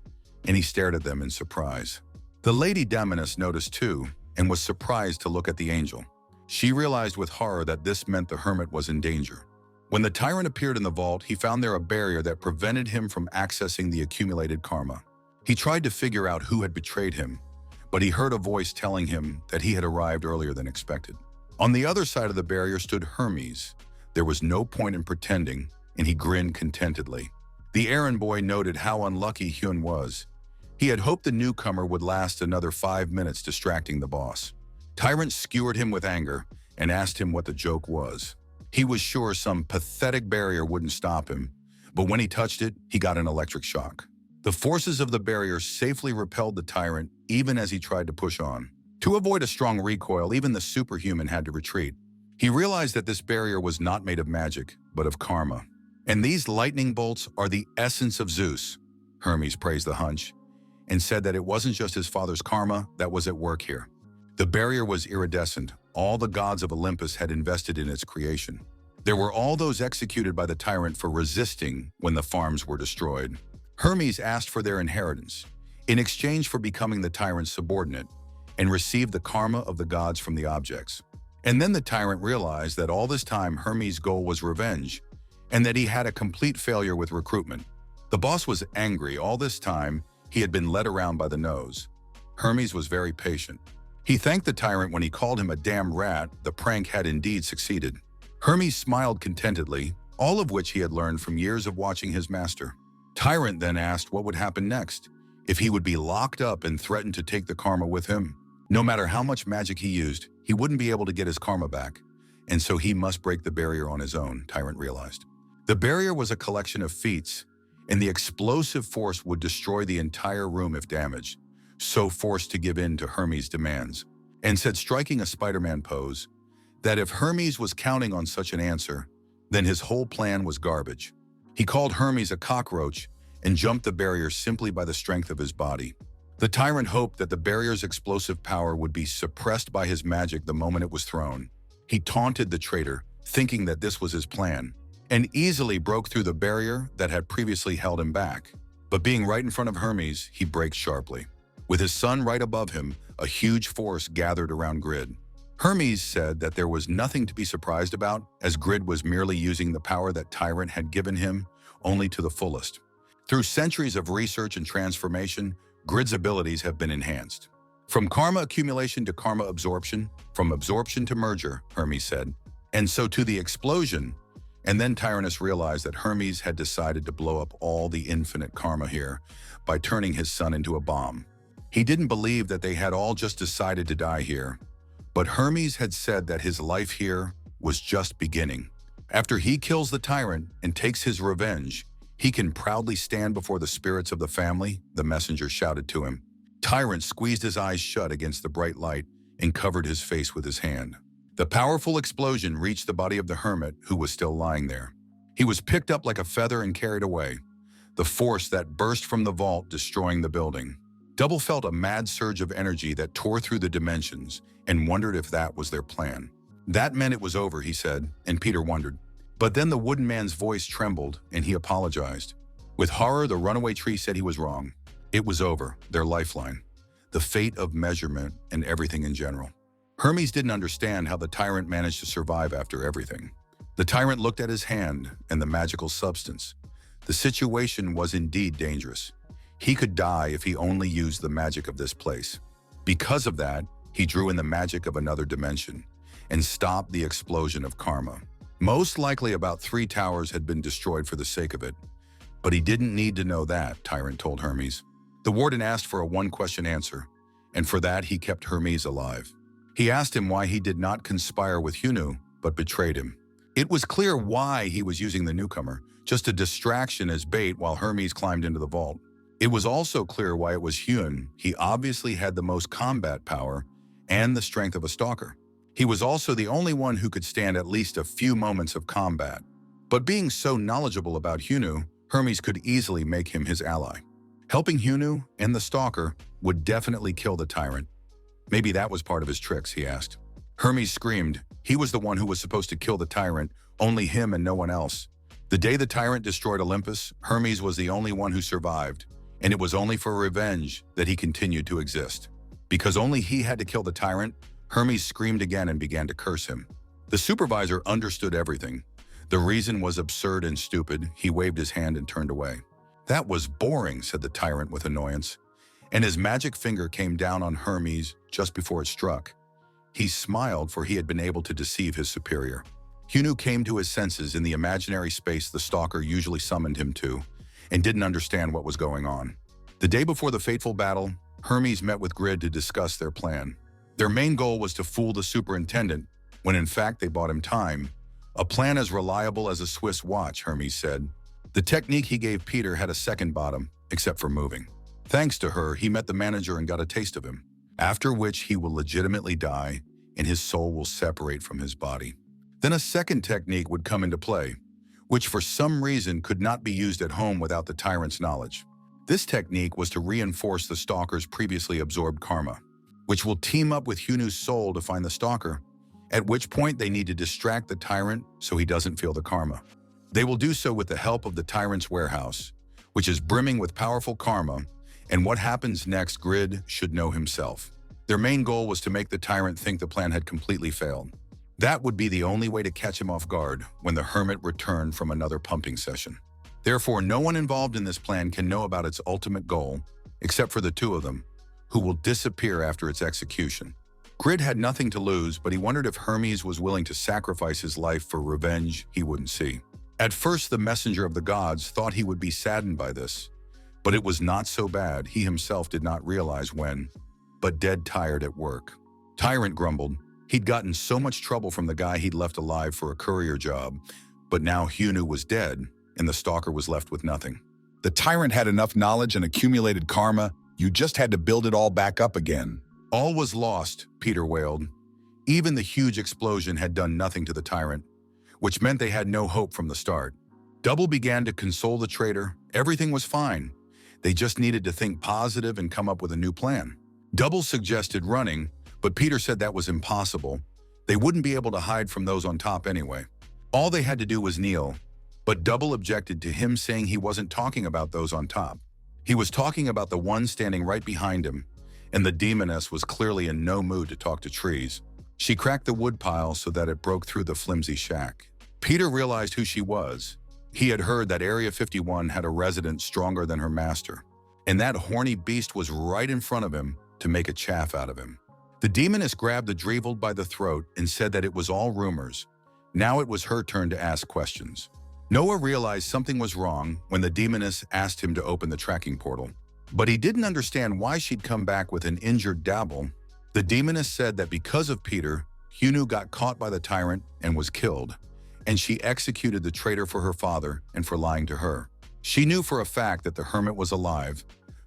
[SPEAKER 1] and he stared at them in surprise. The Lady Demoness noticed too, and was surprised to look at the angel. She realized with horror that this meant the hermit was in danger. When the tyrant appeared in the vault, he found there a barrier that prevented him from accessing the accumulated karma. He tried to figure out who had betrayed him, but he heard a voice telling him that he had arrived earlier than expected. On the other side of the barrier stood Hermes. There was no point in pretending, and he grinned contentedly. The errand boy noted how unlucky Hyun was. He had hoped the newcomer would last another 5 minutes distracting the boss. Tyrant skewered him with anger and asked him what the joke was. He was sure some pathetic barrier wouldn't stop him, but when he touched it, he got an electric shock. The forces of the barrier safely repelled the tyrant even as he tried to push on. To avoid a strong recoil, even the superhuman had to retreat. He realized that this barrier was not made of magic, but of karma. And these lightning bolts are the essence of Zeus. Hermes praised the hunch and said that it wasn't just his father's karma that was at work here. The barrier was iridescent. All the gods of Olympus had invested in its creation. There were all those executed by the tyrant for resisting when the farms were destroyed. Hermes asked for their inheritance in exchange for becoming the tyrant's subordinate and received the karma of the gods from the objects. And then the tyrant realized that all this time Hermes' goal was revenge, and that he had a complete failure with recruitment. The boss was angry. All this time, he had been led around by the nose. Hermes was very patient. He thanked the tyrant when he called him a damn rat. The prank had indeed succeeded. Hermes smiled contentedly, all of which he had learned from years of watching his master. Tyrant then asked what would happen next, if he would be locked up and threatened to take the karma with him. No matter how much magic he used, he wouldn't be able to get his karma back, and so he must break the barrier on his own, Tyrant realized. The barrier was a collection of feats, and the explosive force would destroy the entire room if damaged, so forced to give in to Hermes' demands, and said, striking a Spider-Man pose, that if Hermes was counting on such an answer, then his whole plan was garbage. He called Hermes a cockroach and jumped the barrier simply by the strength of his body. The tyrant hoped that the barrier's explosive power would be suppressed by his magic the moment it was thrown. He taunted the traitor, thinking that this was his plan, and easily broke through the barrier that had previously held him back. But being right in front of Hermes, he braked sharply. With his son right above him, a huge force gathered around Grid. Hermes said that there was nothing to be surprised about, as Grid was merely using the power that Tyrant had given him, only to the fullest. Through centuries of research and transformation, Grid's abilities have been enhanced. From karma accumulation to karma absorption, from absorption to merger, Hermes said. And so to the explosion. And then Tyrannus realized that Hermes had decided to blow up all the infinite karma here by turning his son into a bomb. He didn't believe that they had all just decided to die here, but Hermes had said that his life here was just beginning. After he kills the tyrant and takes his revenge, he can proudly stand before the spirits of the family, the messenger shouted to him. Tyrant squeezed his eyes shut against the bright light and covered his face with his hand. The powerful explosion reached the body of the hermit, who was still lying there. He was picked up like a feather and carried away, the force that burst from the vault destroying the building. Double felt a mad surge of energy that tore through the dimensions and wondered if that was their plan. That meant it was over, he said, and Peter wondered. But then the wooden man's voice trembled and he apologized. With horror, the runaway tree said he was wrong. It was over, their lifeline, the fate of measurement and everything in general. Hermes didn't understand how the tyrant managed to survive after everything. The tyrant looked at his hand and the magical substance. The situation was indeed dangerous. He could die if he only used the magic of this place. Because of that, he drew in the magic of another dimension and stopped the explosion of karma. Most likely about 3 towers had been destroyed for the sake of it. But he didn't need to know that, Tyrant told Hermes. The warden asked for a one-question answer, and for that he kept Hermes alive. He asked him why he did not conspire with Hunu, but betrayed him. It was clear why he was using the newcomer, just a distraction as bait while Hermes climbed into the vault. It was also clear why it was Hyun. He obviously had the most combat power and the strength of a stalker. He was also the only one who could stand at least a few moments of combat. But being so knowledgeable about Hunu, Hermes could easily make him his ally. Helping Hunu and the stalker would definitely kill the tyrant. Maybe that was part of his tricks, he asked. Hermes screamed. He was the one who was supposed to kill the tyrant, only him and no one else. The day the tyrant destroyed Olympus, Hermes was the only one who survived, and it was only for revenge that he continued to exist. Because only he had to kill the tyrant, Hermes screamed again and began to curse him. The supervisor understood everything. The reason was absurd and stupid. He waved his hand and turned away. That was boring, said the tyrant with annoyance, and his magic finger came down on Hermes just before it struck. He smiled, for he had been able to deceive his superior. Hunu came to his senses in the imaginary space the stalker usually summoned him to, and didn't understand what was going on. The day before the fateful battle, Hermes met with Grid to discuss their plan. Their main goal was to fool the superintendent, when in fact they bought him time. A plan as reliable as a Swiss watch, Hermes said. The technique he gave Peter had a second bottom, except for moving. Thanks to her, he met the manager and got a taste of him, after which he will legitimately die and his soul will separate from his body. Then a second technique would come into play, which for some reason could not be used at home without the tyrant's knowledge. This technique was to reinforce the stalker's previously absorbed karma, which will team up with Hunu's soul to find the stalker, at which point they need to distract the tyrant so he doesn't feel the karma. They will do so with the help of the tyrant's warehouse, which is brimming with powerful karma, and what happens next, Grid should know himself. Their main goal was to make the tyrant think the plan had completely failed. That would be the only way to catch him off guard when the hermit returned from another pumping session. Therefore, no one involved in this plan can know about its ultimate goal, except for the two of them, who will disappear after its execution. Grid had nothing to lose, but he wondered if Hermes was willing to sacrifice his life for revenge he wouldn't see. At first, the messenger of the gods thought he would be saddened by this, but it was not so bad. He himself did not realize when, but dead tired at work. Tyrant grumbled. He'd gotten so much trouble from the guy he'd left alive for a courier job, but now Hyunu was dead, and the stalker was left with nothing.
[SPEAKER 2] The tyrant had enough knowledge and accumulated karma, you just had to build it all back up again.
[SPEAKER 1] All was lost, Peter wailed. Even the huge explosion had done nothing to the tyrant, which meant they had no hope from the start. Double began to console the traitor. Everything was fine. They just needed to think positive and come up with a new plan. Double suggested running, but Peter said that was impossible. They wouldn't be able to hide from those on top anyway. All they had to do was kneel, but Double objected to him, saying he wasn't talking about those on top. He was talking about the one standing right behind him, and the demoness was clearly in no mood to talk to trees. She cracked the wood pile so that it broke through the flimsy shack. Peter realized who she was. He had heard that Area 51 had a resident stronger than her master, and that horny beast was right in front of him to make a chaff out of him. The demoness grabbed the Dreveled by the throat and said that it was all rumors. Now it was her turn to ask questions. Noah realized something was wrong when the demoness asked him to open the tracking portal, but he didn't understand why she'd come back with an injured Dabble. The demoness said that because of Peter, Hyunu got caught by the tyrant and was killed, and she executed the traitor for her father and for lying to her. She knew for a fact that the hermit was alive,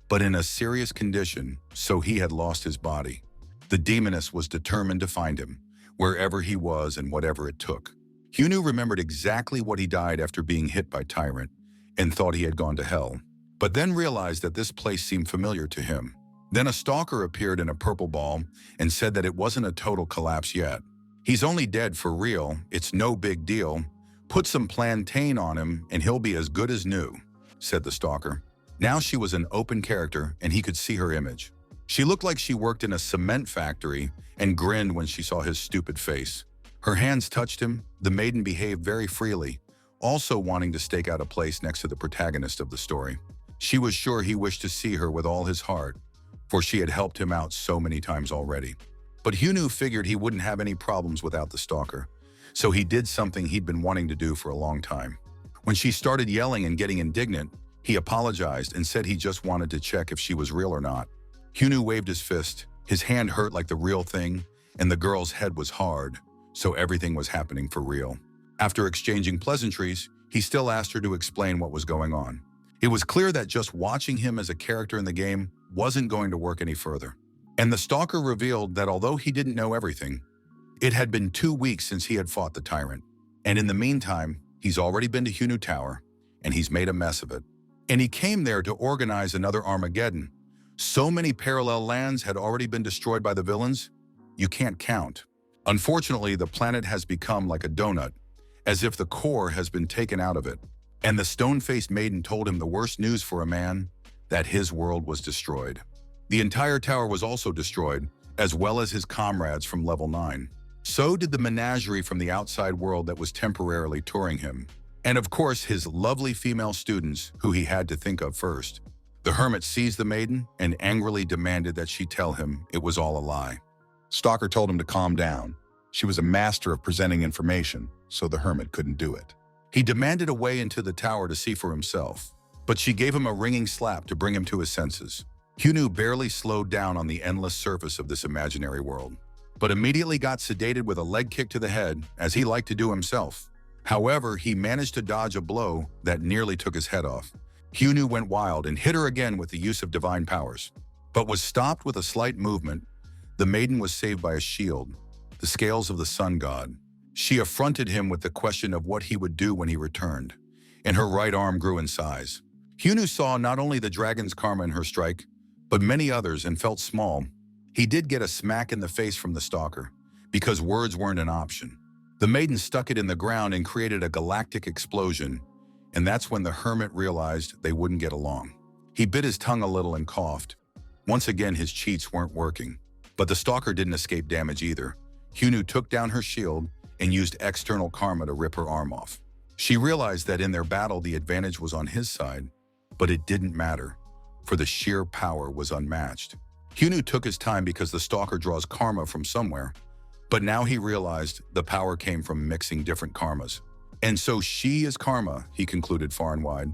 [SPEAKER 1] but in a serious condition, so he had lost his body. The demoness was determined to find him, wherever he was and whatever it took. Hyunu remembered exactly what he died after being hit by Tyrant and thought he had gone to hell, but then realized that this place seemed familiar to him. Then a stalker appeared in a purple ball and said that it wasn't a total collapse yet. He's only dead for real, it's no big deal. Put some plantain on him and he'll be as good as new, said the stalker. Now she was an open character and he could see her image. She looked like she worked in a cement factory and grinned when she saw his stupid face. Her hands touched him. The maiden behaved very freely, also wanting to stake out a place next to the protagonist of the story. She was sure he wished to see her with all his heart, for she had helped him out so many times already. But Hyunu figured he wouldn't have any problems without the stalker, so he did something he'd been wanting to do for a long time. When she started yelling and getting indignant, he apologized and said he just wanted to check if she was real or not. Hyunu waved his fist. His hand hurt like the real thing, and the girl's head was hard, so everything was happening for real. After exchanging pleasantries, he still asked her to explain what was going on. It was clear that just watching him as a character in the game wasn't going to work any further. And the stalker revealed that although he didn't know everything, it had been 2 weeks since he had fought the tyrant. And in the meantime, he's already been to Hyunu Tower, and he's made a mess of it. And he came there to organize another Armageddon. So many parallel lands had already been destroyed by the villains, you can't count. Unfortunately, the planet has become like a donut, as if the core has been taken out of it. And the stone-faced maiden told him the worst news for a man, that his world was destroyed. The entire tower was also destroyed, as well as his comrades from level 9. So did the menagerie from the outside world that was temporarily touring him. And of course, his lovely female students, who he had to think of first. The hermit seized the maiden and angrily demanded that she tell him it was all a lie.
[SPEAKER 2] Stalker told him to calm down. She was a master of presenting information, so the hermit couldn't do it.
[SPEAKER 1] He demanded a way into the tower to see for himself, but she gave him a ringing slap to bring him to his senses. Hyunu barely slowed down on the endless surface of this imaginary world, but immediately got sedated with a leg kick to the head, as he liked to do himself. However, he managed to dodge a blow that nearly took his head off. Hyunu went wild and hit her again with the use of divine powers, but was stopped with a slight movement. The maiden was saved by a shield, the scales of the sun god. She affronted him with the question of what he would do when he returned, and her right arm grew in size. Hyunu saw not only the dragon's karma in her strike, but many others and felt small. He did get a smack in the face from the stalker, because words weren't an option. The maiden stuck it in the ground and created a galactic explosion, and that's when the hermit realized they wouldn't get along. He bit his tongue a little and coughed. Once again, his cheats weren't working. But the stalker didn't escape damage either. Hyunu took down her shield and used external karma to rip her arm off. She realized that in their battle the advantage was on his side, but it didn't matter, for the sheer power was unmatched. Hyunwoo took his time because the stalker draws karma from somewhere, but now he realized the power came from mixing different karmas. And so she is karma, he concluded far and wide.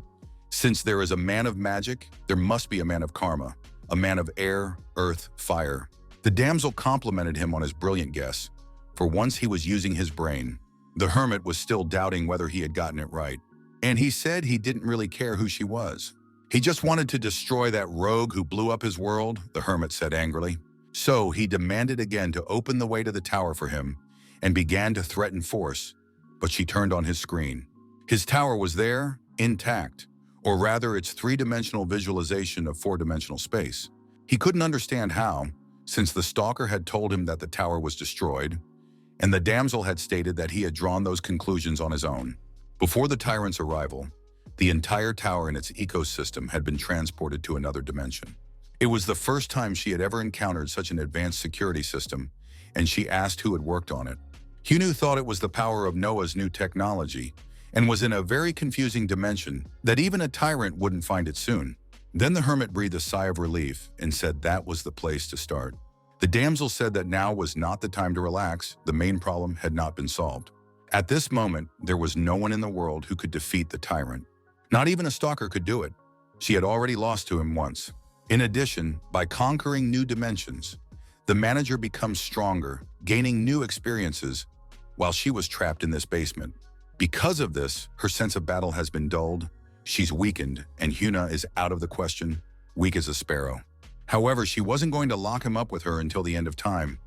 [SPEAKER 1] Since there is a man of magic, there must be a man of karma, a man of air, earth, fire. The damsel complimented him on his brilliant guess. For once he was using his brain. The hermit was still doubting whether he had gotten it right. And he said he didn't really care who she was. He just wanted to destroy that rogue who blew up his world, the hermit said angrily. So he demanded again to open the way to the tower for him and began to threaten force, but she turned on his screen. His tower was there, intact, or rather its three-dimensional visualization of four-dimensional space. He couldn't understand how, since the stalker had told him that the tower was destroyed, and the damsel had stated that he had drawn those conclusions on his own. Before the tyrant's arrival, the entire tower and its ecosystem had been transported to another dimension. It was the first time she had ever encountered such an advanced security system, and she asked who had worked on it. Hyunwoo thought it was the power of Noah's new technology, and was in a very confusing dimension that even a tyrant wouldn't find it soon. Then the hermit breathed a sigh of relief and said that was the place to start. The damsel said that now was not the time to relax, the main problem had not been solved. At this moment, there was no one in the world who could defeat the tyrant. Not even a stalker could do it. She had already lost to him once. In addition, by conquering new dimensions, the manager becomes stronger, gaining new experiences, while she was trapped in this basement. Because of this, her sense of battle has been dulled, she's weakened, and Hyunwoo is out of the question, weak as a sparrow. However, she wasn't going to lock him up with her until the end of time,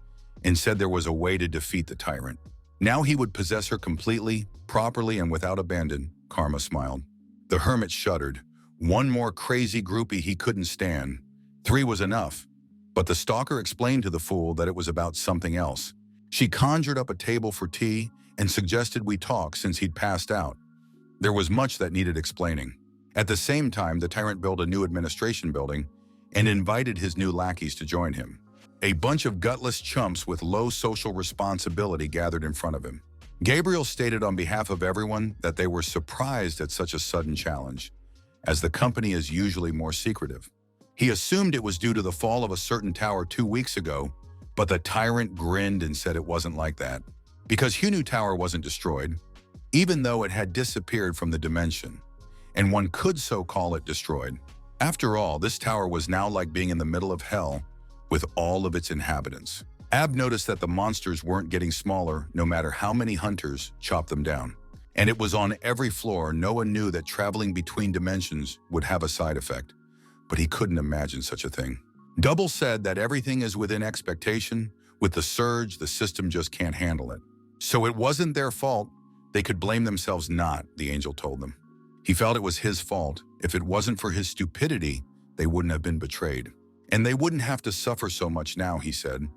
[SPEAKER 1] and said there was a way to defeat the tyrant. Now he would possess her completely, properly, and without abandon, Karma smiled. The hermit shuddered. One more crazy groupie he couldn't stand. 3 was enough. But the stalker explained to the fool that it was about something else. She conjured up a table for tea and suggested we talk since he'd passed out. There was much that needed explaining. At the same time, the tyrant built a new administration building and invited his new lackeys to join him. A bunch of gutless chumps with low social responsibility gathered in front of him. Gabriel stated on behalf of everyone that they were surprised at such a sudden challenge, as the company is usually more secretive. He assumed it was due to the fall of a certain tower 2 weeks ago, but the tyrant grinned and said it wasn't like that. Because Hyunwoo Tower wasn't destroyed, even though it had disappeared from the dimension, and one could so call it destroyed. After all, this tower was now like being in the middle of hell with all of its inhabitants. Ab noticed that the monsters weren't getting smaller no matter how many hunters chopped them down. And it was on every floor. Noah knew that traveling between dimensions would have a side effect, but he couldn't imagine such a thing. Double said that everything is within expectation. With the surge, the system just can't handle it. So it wasn't their fault. They could blame themselves not, the angel told them. He felt it was his fault. If it wasn't for his stupidity, they wouldn't have been betrayed. And they wouldn't have to suffer so much now, he said.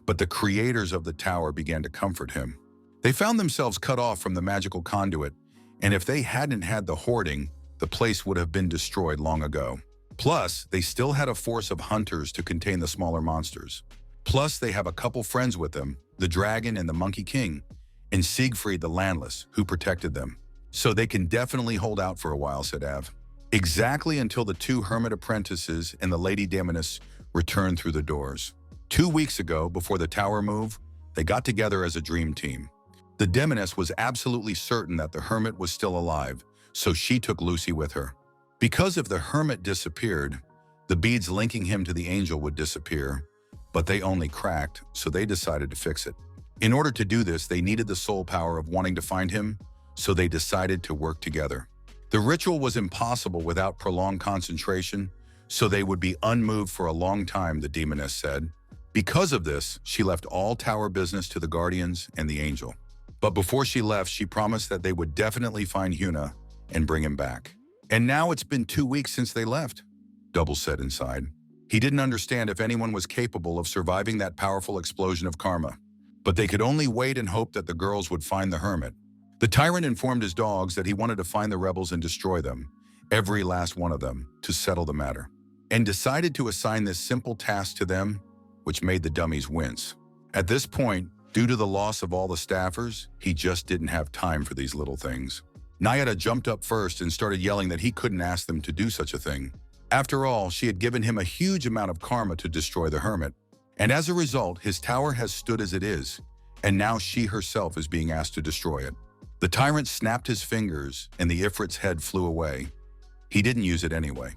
[SPEAKER 1] But the creators of the tower began to comfort him. They found themselves cut off from the magical conduit, and if they hadn't had the hoarding, the place would have been destroyed long ago. Plus, they still had a force of hunters to contain the smaller monsters. Plus, they have a couple friends with them, the dragon and the monkey king, and Siegfried the landless, who protected them. So they can definitely hold out for a while, said Av. Exactly until the 2 hermit apprentices and the lady demoness returned through the doors. 2 weeks ago, before the tower move, they got together as a dream team. The demoness was absolutely certain that the hermit was still alive, so she took Lucy with her. Because if the hermit disappeared, the beads linking him to the angel would disappear, but they only cracked, so they decided to fix it. In order to do this, they needed the soul power of wanting to find him, so they decided to work together. The ritual was impossible without prolonged concentration, so they would be unmoved for a long time, the demoness said. Because of this, she left all tower business to the guardians and the angel. But before she left, she promised that they would definitely find Hyunwoo and bring him back. And now it's been 2 weeks since they left, Double said inside. He didn't understand if anyone was capable of surviving that powerful explosion of karma. But they could only wait and hope that the girls would find the hermit. The tyrant informed his dogs that he wanted to find the rebels and destroy them, every last one of them, to settle the matter, and decided to assign this simple task to them, which made the dummies wince. At this point, Due to the loss of all the staffers, he just didn't have time for these little things. Nayada jumped up first and started yelling that he couldn't ask them to do such a thing. After all, she had given him a huge amount of karma to destroy the hermit. And as a result, his tower has stood as it is, and now she herself is being asked to destroy it. The tyrant snapped his fingers, and the Ifrit's head flew away. He didn't use it anyway,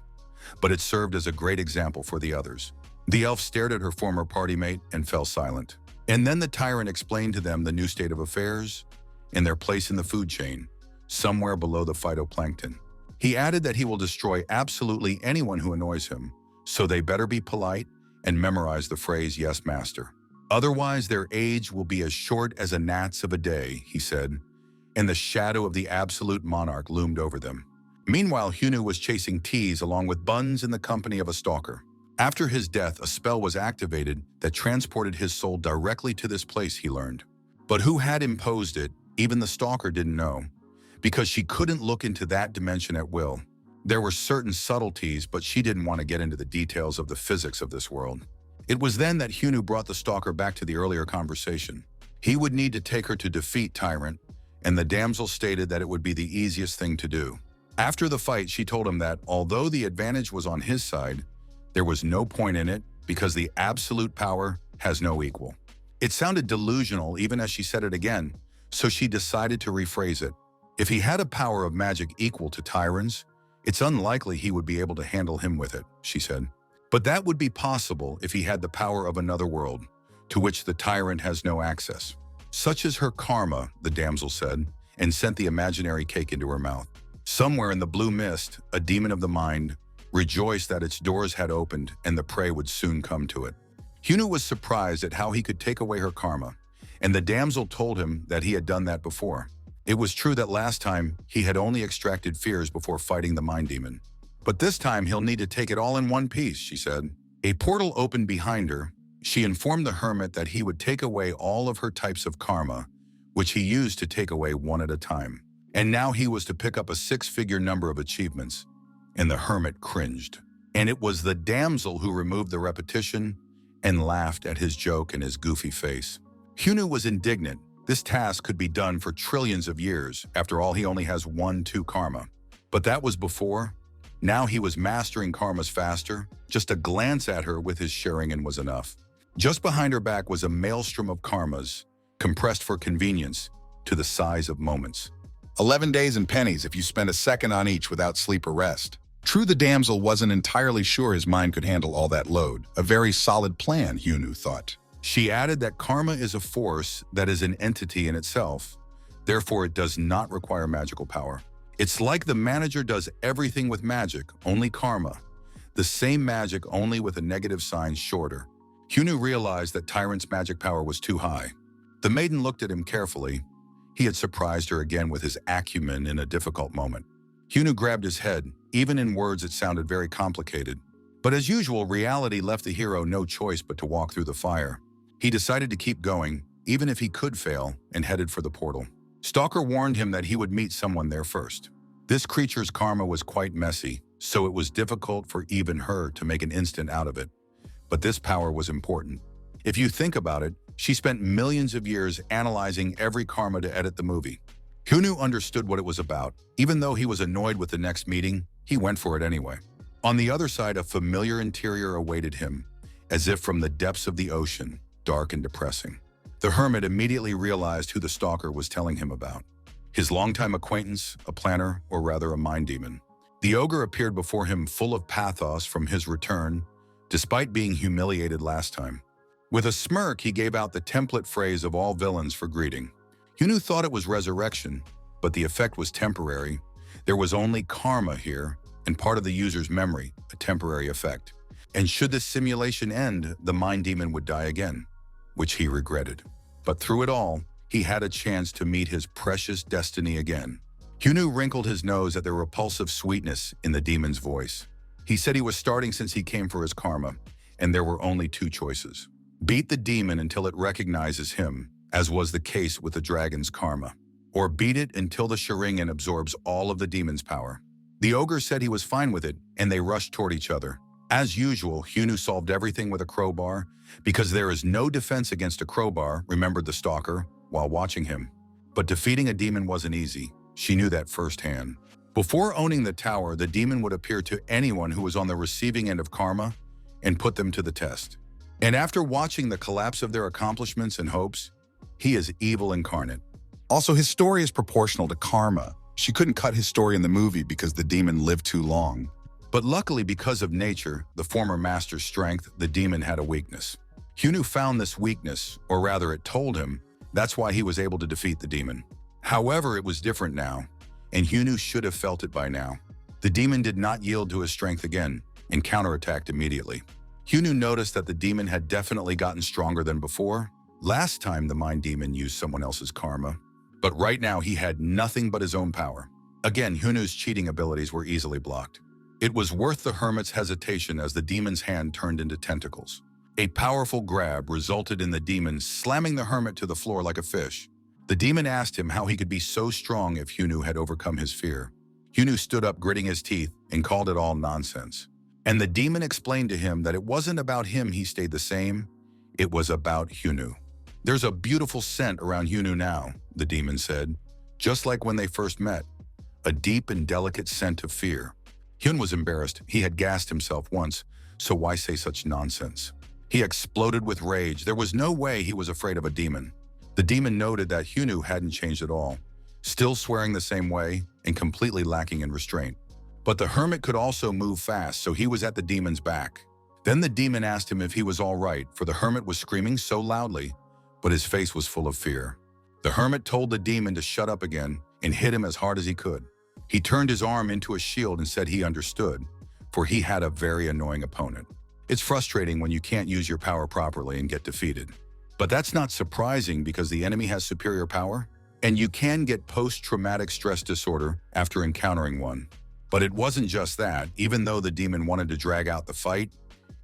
[SPEAKER 1] but it served as a great example for the others. The elf stared at her former party mate and fell silent. And then the tyrant explained to them the new state of affairs and their place in the food chain, somewhere below the phytoplankton. He added that he will destroy absolutely anyone who annoys him, so they better be polite and memorize the phrase, "Yes, master." Otherwise, their age will be as short as a gnat's of a day, he said, and the shadow of the absolute monarch loomed over them. Meanwhile, Hyunu was chasing teas along with buns in the company of a stalker. After his death, a spell was activated that transported his soul directly to this place, he learned. But who had imposed it, even the stalker didn't know, because she couldn't look into that dimension at will. There were certain subtleties, but she didn't want to get into the details of the physics of this world. It was then that Hyunu brought the stalker back to the earlier conversation. He would need to take her to defeat Tyrant, and the damsel stated that it would be the easiest thing to do. After the fight, she told him that, although the advantage was on his side, there was no point in it because the absolute power has no equal. It sounded delusional even as she said it again, so she decided to rephrase it. If he had a power of magic equal to Tyrant's, it's unlikely he would be able to handle him with it, she said. But that would be possible if he had the power of another world, to which the tyrant has no access. Such is her karma, the damsel said, and sent the imaginary cake into her mouth. Somewhere in the blue mist, a demon of the mind rejoiced that its doors had opened and the prey would soon come to it. Hyunu was surprised at how he could take away her karma, and the damsel told him that he had done that before. It was true that last time he had only extracted fears before fighting the mind demon. But this time he'll need to take it all in one piece, she said. A portal opened behind her. She informed the hermit that he would take away all of her types of karma, which he used to take away one at a time. And now he was to pick up a 6-figure number of achievements. And the hermit cringed. And it was the damsel who removed the repetition and laughed at his joke and his goofy face. Hyunu was indignant. This task could be done for trillions of years. After all, he only has 1-2 karma. But that was before. Now he was mastering karmas faster. Just a glance at her with his Sharingan was enough. Just behind her back was a maelstrom of karmas, compressed for convenience to the size of moments.
[SPEAKER 2] 11 days and pennies if you spend a second on each without sleep or rest. True, the damsel wasn't entirely sure his mind could handle all that load. A very solid plan, Hyunu thought.
[SPEAKER 1] She added that karma is a force that is an entity in itself. Therefore, it does not require magical power. It's like the manager does everything with magic, only karma. The same magic, only with a negative sign shorter. Hyunu realized that Tyrant's magic power was too high. The maiden looked at him carefully. He had surprised her again with his acumen in a difficult moment. Hyunu grabbed his head. Even in words, it sounded very complicated. But as usual, reality left the hero no choice but to walk through the fire. He decided to keep going, even if he could fail, and headed for the portal. Stalker warned him that he would meet someone there first. This creature's karma was quite messy, so it was difficult for even her to make an instant out of it. But this power was important. If you think about it, she spent millions of years analyzing every karma to edit the movie. Hyunu understood what it was about. Even though he was annoyed with the next meeting, he went for it anyway. On the other side, a familiar interior awaited him, as if from the depths of the ocean, dark and depressing. The hermit immediately realized who the stalker was telling him about. His longtime acquaintance, a planner, or rather a mind demon. The ogre appeared before him full of pathos from his return, despite being humiliated last time. With a smirk, he gave out the template phrase of all villains for greeting. Hyunu thought it was resurrection, but the effect was temporary. There was only karma here, and part of the user's memory, a temporary effect. And should this simulation end, the mind demon would die again, which he regretted. But through it all, he had a chance to meet his precious destiny again. Hyunu wrinkled his nose at the repulsive sweetness in the demon's voice. He said he was starting since he came for his karma, and there were only 2 choices. Beat the demon until it recognizes him, as was the case with the dragon's karma. Or beat it until the Sharingan absorbs all of the demon's power. The ogre said he was fine with it, and they rushed toward each other. As usual, Hyunu solved everything with a crowbar because there is no defense against a crowbar, remembered the stalker, while watching him. But defeating a demon wasn't easy. She knew that firsthand. Before owning the tower, the demon would appear to anyone who was on the receiving end of karma and put them to the test. And after watching the collapse of their accomplishments and hopes, he is evil incarnate.
[SPEAKER 2] Also, his story is proportional to karma. She couldn't cut his story in the movie because the demon lived too long.
[SPEAKER 1] But luckily, because of nature, the former master's strength, the demon had a weakness. Hyunu found this weakness, or rather it told him, that's why he was able to defeat the demon. However, it was different now, and Hyunu should have felt it by now. The demon did not yield to his strength again, and counterattacked immediately. Hyunu noticed that the demon had definitely gotten stronger than before. Last time the mind demon used someone else's karma, but right now he had nothing but his own power. Again, Hyunu's cheating abilities were easily blocked. It was worth the hermit's hesitation as the demon's hand turned into tentacles. A powerful grab resulted in the demon slamming the hermit to the floor like a fish. The demon asked him how he could be so strong if Hyunu had overcome his fear. Hyunu stood up, gritting his teeth, and called it all nonsense. And the demon explained to him that it wasn't about him he stayed the same, it was about Hyunu. There's a beautiful scent around Hyunu now, the demon said, just like when they first met. A deep and delicate scent of fear. Hyun was embarrassed. He had gassed himself once, so why say such nonsense? He exploded with rage. There was no way he was afraid of a demon. The demon noted that Hyunu hadn't changed at all, still swearing the same way and completely lacking in restraint. But the hermit could also move fast, so he was at the demon's back. Then the demon asked him if he was all right, for the hermit was screaming so loudly, but his face was full of fear. The hermit told the demon to shut up again and hit him as hard as he could. He turned his arm into a shield and said he understood, for he had a very annoying opponent. It's frustrating when you can't use your power properly and get defeated. But that's not surprising because the enemy has superior power, and you can get post-traumatic stress disorder after encountering one. But it wasn't just that. Even though the demon wanted to drag out the fight,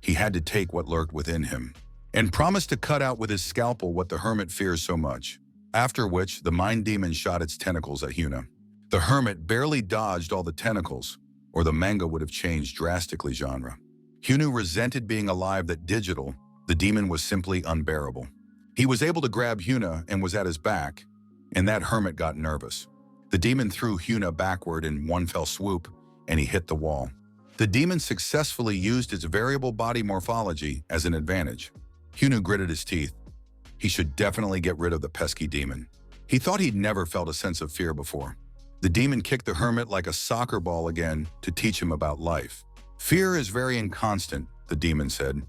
[SPEAKER 1] he had to take what lurked within him and promised to cut out with his scalpel what the hermit fears so much. After which, the mind demon shot its tentacles at Hyuna. The hermit barely dodged all the tentacles, or the manga would have changed drastically genre. Hyunu resented being alive that digital, the demon was simply unbearable. He was able to grab Hyuna and was at his back, and that hermit got nervous. The demon threw Hyuna backward in one fell swoop, and he hit the wall. The demon successfully used its variable body morphology as an advantage. Hyunu gritted his teeth. He should definitely get rid of the pesky demon. He thought he'd never felt a sense of fear before. The demon kicked the hermit like a soccer ball again to teach him about life. Fear is very inconstant, the demon said.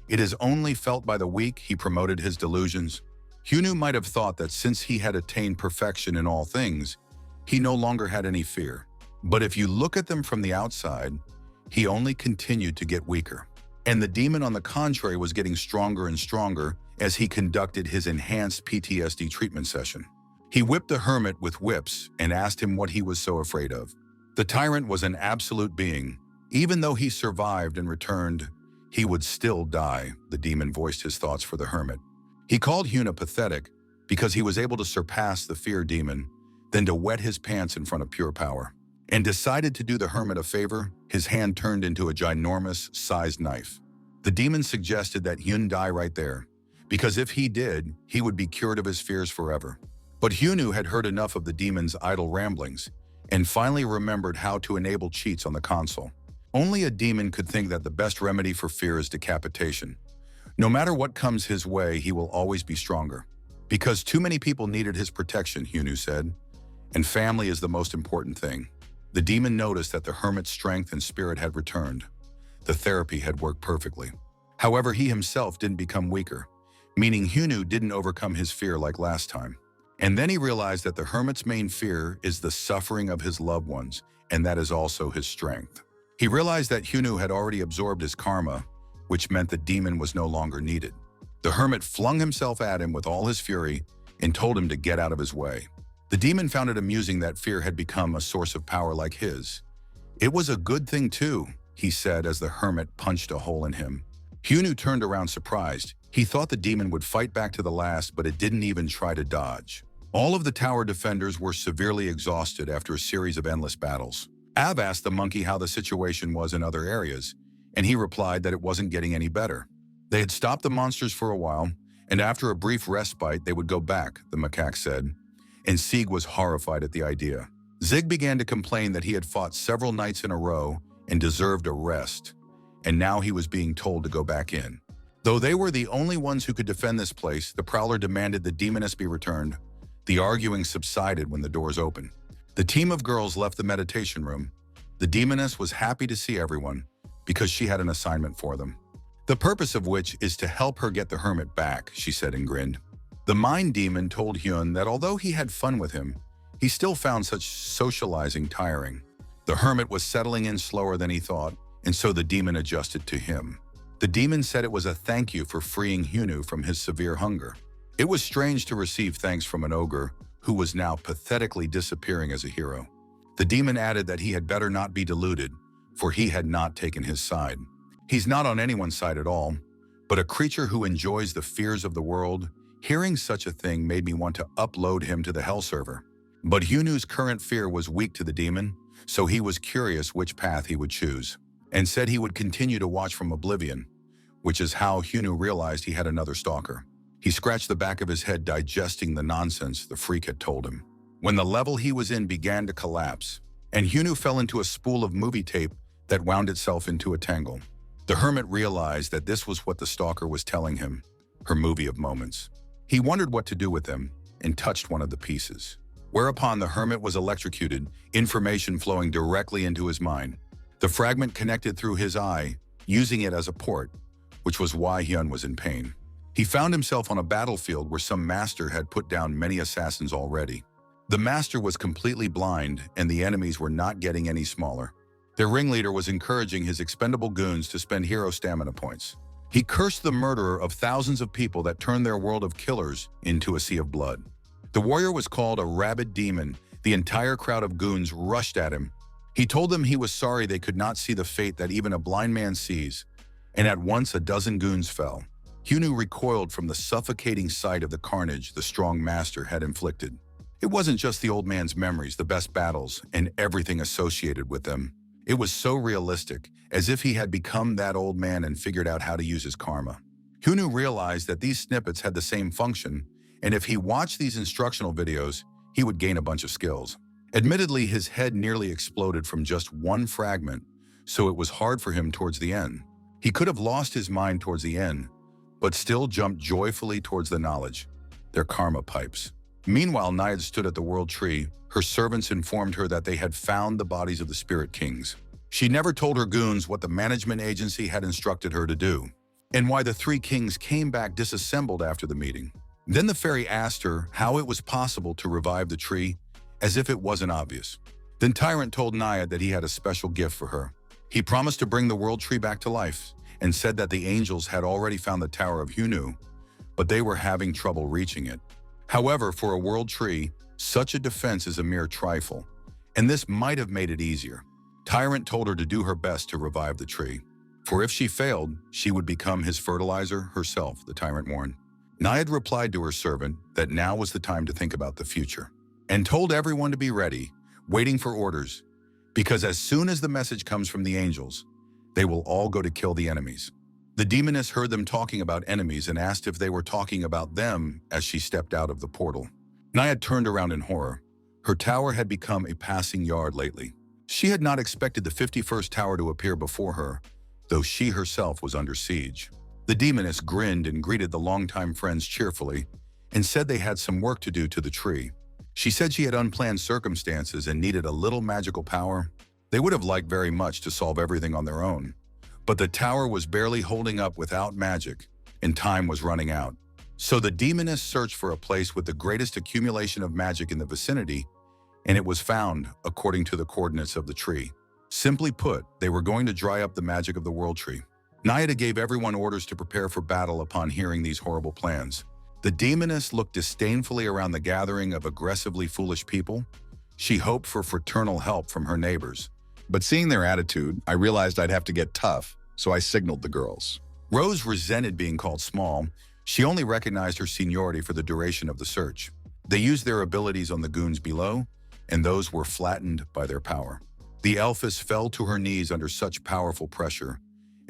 [SPEAKER 1] It is only felt by the weak. He promoted his delusions. Hyunu might have thought that since he had attained perfection in all things, he no longer had any fear. But if you look at them from the outside, he only continued to get weaker. And the demon, on the contrary, was getting stronger and stronger as he conducted his enhanced PTSD treatment session. He whipped the hermit with whips and asked him what he was so afraid of. The tyrant was an absolute being. Even though he survived and returned, he would still die, the demon voiced his thoughts for the hermit. He called Hyuna pathetic because he was able to surpass the fear demon, then to wet his pants in front of pure power. And decided to do the hermit a favor, his hand turned into a ginormous sized knife. The demon suggested that Hyun die right there, because if he did, he would be cured of his fears forever. But Hyunu had heard enough of the demon's idle ramblings and finally remembered how to enable cheats on the console. Only a demon could think that the best remedy for fear is decapitation. No matter what comes his way, he will always be stronger. Because too many people needed his protection, Hyunu said, and family is the most important thing. The demon noticed that the hermit's strength and spirit had returned. The therapy had worked perfectly. However, he himself didn't become weaker, meaning Hyunu didn't overcome his fear like last time. And then he realized that the hermit's main fear is the suffering of his loved ones, and that is also his strength. He realized that Hyunu had already absorbed his karma, which meant the demon was no longer needed. The hermit flung himself at him with all his fury and told him to get out of his way. The demon found it amusing that fear had become a source of power like his. It was a good thing too, he said as the hermit punched a hole in him. Hyunu turned around surprised. He thought the demon would fight back to the last, but it didn't even try to dodge. All of the tower defenders were severely exhausted after a series of endless battles. Av asked the monkey how the situation was in other areas, and he replied that it wasn't getting any better. They had stopped the monsters for a while, and after a brief respite, they would go back, the macaque said, and Sieg was horrified at the idea. Zig began to complain that he had fought several nights in a row and deserved a rest, and now he was being told to go back in. Though they were the only ones who could defend this place, the Prowler demanded the demoness be returned. The arguing subsided when the doors opened. The team of girls left the meditation room. The demoness was happy to see everyone because she had an assignment for them. The purpose of which is to help her get the hermit back, she said and grinned. The mind demon told Hyun that although he had fun with him, he still found such socializing tiring. The hermit was settling in slower than he thought, and so the demon adjusted to him. The demon said it was a thank you for freeing Hyunu from his severe hunger. It was strange to receive thanks from an ogre who was now pathetically disappearing as a hero. The demon added that he had better not be deluded, for he had not taken his side. He's not on anyone's side at all, but a creature who enjoys the fears of the world. Hearing such a thing made me want to upload him to the hell server. But Hyunu's current fear was weak to the demon, so he was curious which path he would choose, and said he would continue to watch from oblivion, which is how Hyunu realized he had another stalker. He scratched the back of his head, digesting the nonsense the freak had told him. When the level he was in began to collapse, and Hyunu fell into a spool of movie tape that wound itself into a tangle, the hermit realized that this was what the stalker was telling him, her movie of moments. He wondered what to do with them and touched one of the pieces. Whereupon the hermit was electrocuted, information flowing directly into his mind. The fragment connected through his eye, using it as a port, which was why Hyun was in pain. He found himself on a battlefield where some master had put down many assassins already. The master was completely blind, and the enemies were not getting any smaller. Their ringleader was encouraging his expendable goons to spend hero stamina points. He cursed the murderer of thousands of people that turned their world of killers into a sea of blood. The warrior was called a rabid demon. The entire crowd of goons rushed at him. He told them he was sorry they could not see the fate that even a blind man sees, and at once a dozen goons fell. Hyunu recoiled from the suffocating sight of the carnage the strong master had inflicted. It wasn't just the old man's memories, the best battles, and everything associated with them. It was so realistic, as if he had become that old man and figured out how to use his karma. Hyunu realized that these snippets had the same function, and if he watched these instructional videos, he would gain a bunch of skills. Admittedly, his head nearly exploded from just one fragment, so it was hard for him towards the end. He could have lost his mind towards the end, but still jumped joyfully towards the knowledge, their karma pipes. Meanwhile, Naiad stood at the world tree. Her servants informed her that they had found the bodies of the spirit kings. She never told her goons what the management agency had instructed her to do, and why the three kings came back disassembled after the meeting. Then the fairy asked her how it was possible to revive the tree, as if it wasn't obvious. Then Tyrant told Naiad that he had a special gift for her. He promised to bring the world tree back to life, and said that the angels had already found the Tower of Hyunu, but they were having trouble reaching it. However, for a world tree, such a defense is a mere trifle, and this might have made it easier. Tyrant told her to do her best to revive the tree, for if she failed, she would become his fertilizer herself, the Tyrant warned. Naiad replied to her servant that now was the time to think about the future, and told everyone to be ready, waiting for orders, because as soon as the message comes from the angels, they will all go to kill the enemies. The demoness heard them talking about enemies and asked if they were talking about them as she stepped out of the portal. Naiad turned around in horror. Her tower had become a passing yard lately. She had not expected the 51st tower to appear before her, though she herself was under siege. The demoness grinned and greeted the longtime friends cheerfully and said they had some work to do to the tree. She said she had unplanned circumstances and needed a little magical power. They would have liked very much to solve everything on their own, but the tower was barely holding up without magic, and time was running out. So the demoness searched for a place with the greatest accumulation of magic in the vicinity, and it was found according to the coordinates of the tree. Simply put, they were going to dry up the magic of the world tree. Naiad gave everyone orders to prepare for battle upon hearing these horrible plans. The demoness looked disdainfully around the gathering of aggressively foolish people. She hoped for fraternal help from her neighbors.
[SPEAKER 2] But seeing their attitude, I realized I'd have to get tough, so I signaled the girls.
[SPEAKER 1] Rose resented being called small. She only recognized her seniority for the duration of the search. They used their abilities on the goons below, and those were flattened by their power. The elfess fell to her knees under such powerful pressure,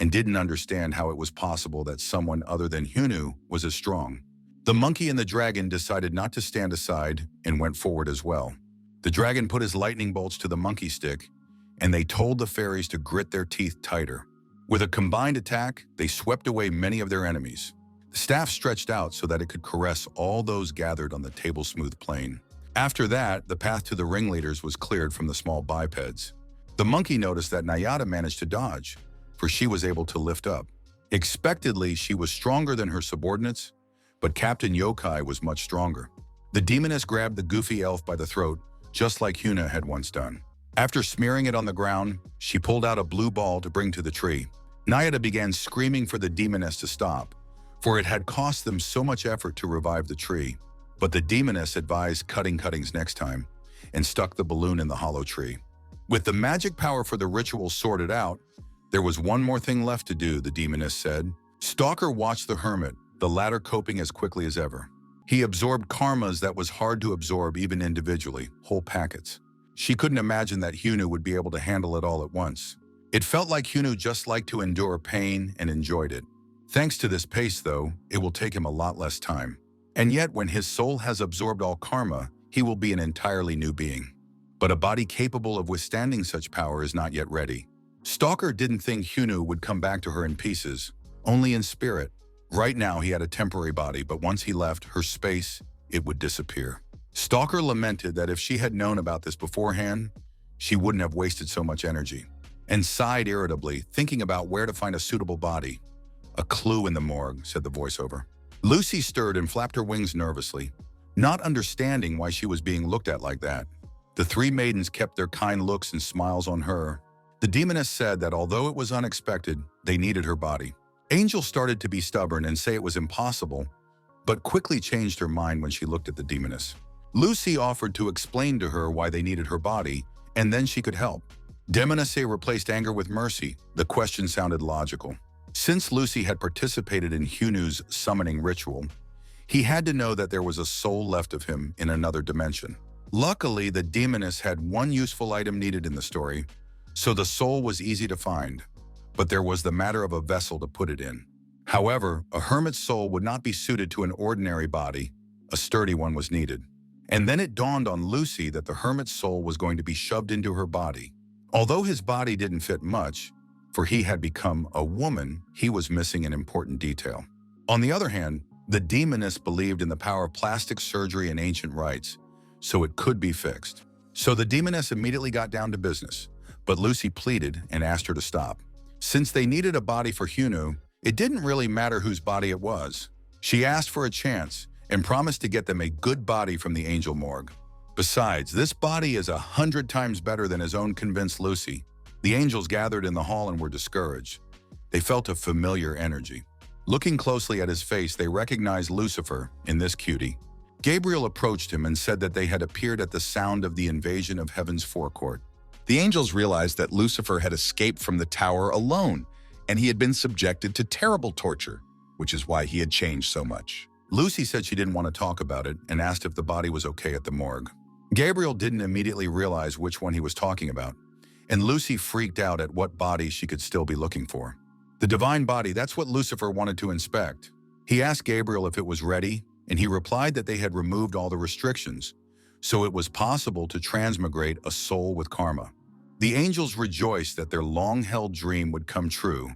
[SPEAKER 1] and didn't understand how it was possible that someone other than Hyunu was as strong. The monkey and the dragon decided not to stand aside and went forward as well. The dragon put his lightning bolts to the monkey stick, and they told the fairies to grit their teeth tighter. With a combined attack, they swept away many of their enemies. The staff stretched out so that it could caress all those gathered on the table-smooth plain. After that, the path to the ringleaders was cleared from the small bipeds. The monkey noticed that Nayada managed to dodge, for she was able to lift up. Expectedly, she was stronger than her subordinates, but Captain Yokai was much stronger. The demoness grabbed the goofy elf by the throat, just like Hyuna had once done. After smearing it on the ground, she pulled out a blue ball to bring to the tree. Nayada began screaming for the demoness to stop, for it had cost them so much effort to revive the tree. But the demoness advised cutting cuttings next time, and stuck the balloon in the hollow tree. With the magic power for the ritual sorted out, there was one more thing left to do, the demoness said. Stalker watched the hermit, the latter coping as quickly as ever. He absorbed karmas that was hard to absorb even individually, whole packets. She couldn't imagine that Hyunu would be able to handle it all at once. It felt like Hyunu just liked to endure pain and enjoyed it. Thanks to this pace, though, it will take him a lot less time. And yet, when his soul has absorbed all karma, he will be an entirely new being. But a body capable of withstanding such power is not yet ready. Stalker didn't think Hyunu would come back to her in pieces, only in spirit. Right now, he had a temporary body, but once he left her space, it would disappear. Stalker lamented that if she had known about this beforehand, she wouldn't have wasted so much energy, and sighed irritably, thinking about where to find a suitable body. A clue in the morgue, said the voiceover. Lucy stirred and flapped her wings nervously, not understanding why she was being looked at like that. The three maidens kept their kind looks and smiles on her. The demoness said that although it was unexpected, they needed her body. Angel started to be stubborn and say it was impossible, but quickly changed her mind when she looked at the demoness. Lucy offered to explain to her why they needed her body, and then she could help. Demoness replaced anger with mercy. The question sounded logical. Since Lucy had participated in Hyunu's summoning ritual, he had to know that there was a soul left of him in another dimension. Luckily, the demoness had one useful item needed in the story, so the soul was easy to find, but there was the matter of a vessel to put it in. However, a hermit's soul would not be suited to an ordinary body. A sturdy one was needed. And then it dawned on Lucy that the hermit's soul was going to be shoved into her body. Although his body didn't fit much, for he had become a woman, he was missing an important detail. On the other hand, the demoness believed in the power of plastic surgery and ancient rites, so it could be fixed. So the demoness immediately got down to business, but Lucy pleaded and asked her to stop. Since they needed a body for Hyunu, it didn't really matter whose body it was. She asked for a chance and promised to get them a good body from the angel morgue. Besides, this body is 100 times better than his own, convinced Lucy. The angels gathered in the hall and were discouraged. They felt a familiar energy. Looking closely at his face, they recognized Lucifer in this cutie. Gabriel approached him and said that they had appeared at the sound of the invasion of heaven's forecourt.
[SPEAKER 2] The angels realized that Lucifer had escaped from the tower alone, and he had been subjected to terrible torture, which is why he had changed so much.
[SPEAKER 1] Lucy said she didn't want to talk about it and asked if the body was okay at the morgue. Gabriel didn't immediately realize which one he was talking about, and Lucy freaked out at what body she could still be looking for. The divine body, that's what Lucifer wanted to inspect. He asked Gabriel if it was ready, and he replied that they had removed all the restrictions, so it was possible to transmigrate a soul with karma. The angels rejoiced that their long-held dream would come true,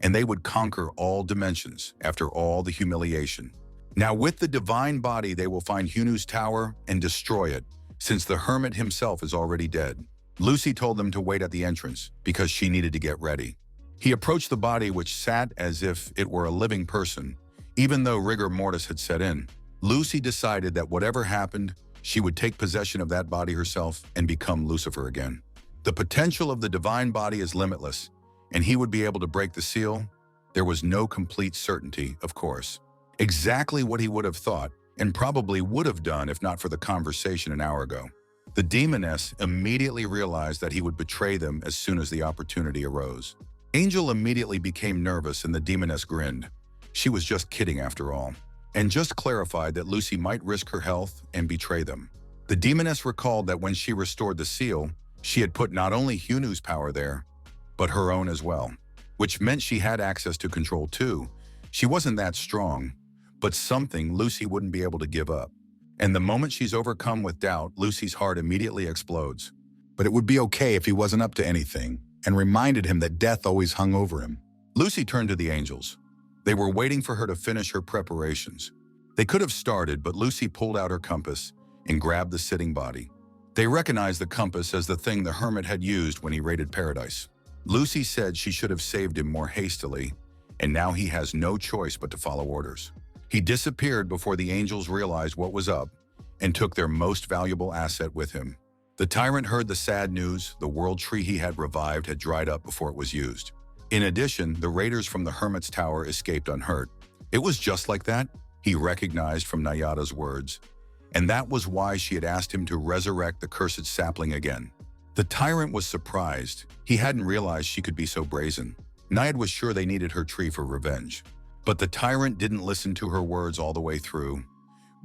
[SPEAKER 1] and they would conquer all dimensions after all the humiliation. Now with the divine body, they will find Hyunu's tower and destroy it, since the hermit himself is already dead. Lucy told them to wait at the entrance because she needed to get ready. He approached the body, which sat as if it were a living person, even though rigor mortis had set in. Lucy decided that whatever happened, she would take possession of that body herself and become Lucifer again. The potential of the divine body is limitless, and he would be able to break the seal. There was no complete certainty, of course. Exactly what he would have thought, and probably would have done if not for the conversation an hour ago. The demoness immediately realized that he would betray them as soon as the opportunity arose. Angel immediately became nervous and the demoness grinned. She was just kidding after all, and just clarified that Lucy might risk her health and betray them. The demoness recalled that when she restored the seal, she had put not only Hyunu's power there, but her own as well. which meant she had access to control too. She wasn't that strong, but something Lucy wouldn't be able to give up. And the moment she's overcome with doubt, Lucy's heart immediately explodes.
[SPEAKER 2] But it would be okay if he wasn't up to anything, and reminded him that death always hung over him.
[SPEAKER 1] Lucy turned to the angels. They were waiting for her to finish her preparations. They could have started, but Lucy pulled out her compass and grabbed the sitting body. They recognized the compass as the thing the hermit had used when he raided paradise. Lucy said she should have saved him more hastily, and now he has no choice but to follow orders. He disappeared before the angels realized what was up and took their most valuable asset with him. The tyrant heard the sad news. The world tree he had revived had dried up before it was used. In addition, the raiders from the hermit's tower escaped unhurt. It was just like that, he recognized from Nayada's words, and that was why she had asked him to resurrect the cursed sapling again. The tyrant was surprised. He hadn't realized she could be so brazen. Nayad was sure they needed her tree for revenge. But the tyrant didn't listen to her words all the way through,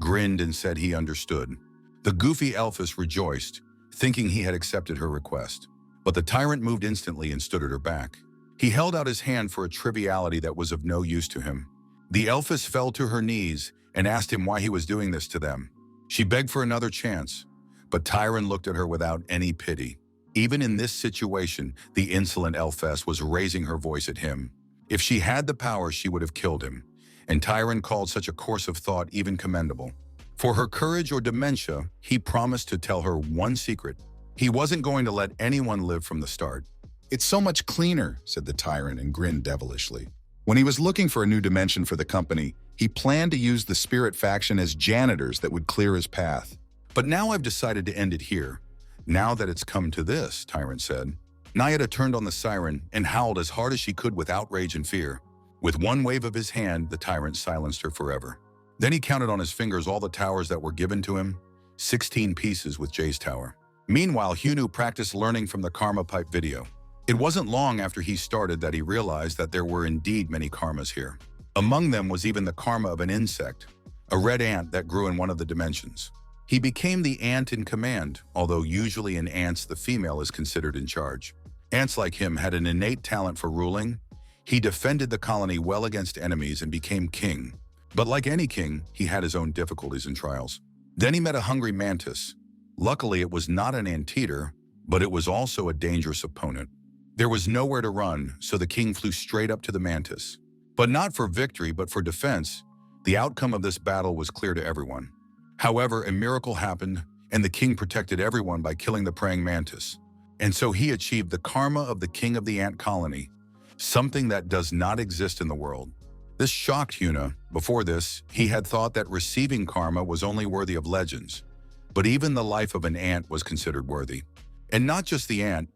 [SPEAKER 1] grinned and said he understood. The goofy elfess rejoiced, thinking he had accepted her request. But the tyrant moved instantly and stood at her back. He held out his hand for a triviality that was of no use to him. The elfess fell to her knees and asked him why he was doing this to them. She begged for another chance, but Tyron looked at her without any pity. Even in this situation, the insolent elfess was raising her voice at him. If she had the power, she would have killed him, and Tyron called such a course of thought even commendable. For her courage or dementia, he promised to tell her one secret. He wasn't going to let anyone live from the start.
[SPEAKER 2] "It's so much cleaner," said the tyrant and grinned devilishly. When he was looking for a new dimension for the company, he planned to use the spirit faction as janitors that would clear his path.
[SPEAKER 1] But now I've decided to end it here. Now that it's come to this, Tyrant said. Nayada turned on the siren and howled as hard as she could with outrage and fear. With one wave of his hand, the tyrant silenced her forever. Then he counted on his fingers all the towers that were given to him, 16 pieces with Jay's tower. Meanwhile, Hunu practiced learning from the karma pipe video. It wasn't long after he started that he realized that there were indeed many karmas here. Among them was even the karma of an insect, a red ant that grew in one of the dimensions. He became the ant in command, although usually in ants the female is considered in charge. Ants like him had an innate talent for ruling. He defended the colony well against enemies and became king. But like any king, he had his own difficulties and trials. Then he met a hungry mantis. Luckily, it was not an anteater, but it was also a dangerous opponent. There was nowhere to run, so the king flew straight up to the mantis. But not for victory, but for defense. The outcome of this battle was clear to everyone. However, a miracle happened, and the king protected everyone by killing the praying mantis. And so he achieved the karma of the king of the ant colony, something that does not exist in the world. This shocked Huna. Before this, he had thought that receiving karma was only worthy of legends. But even the life of an ant was considered worthy. And not just the ant.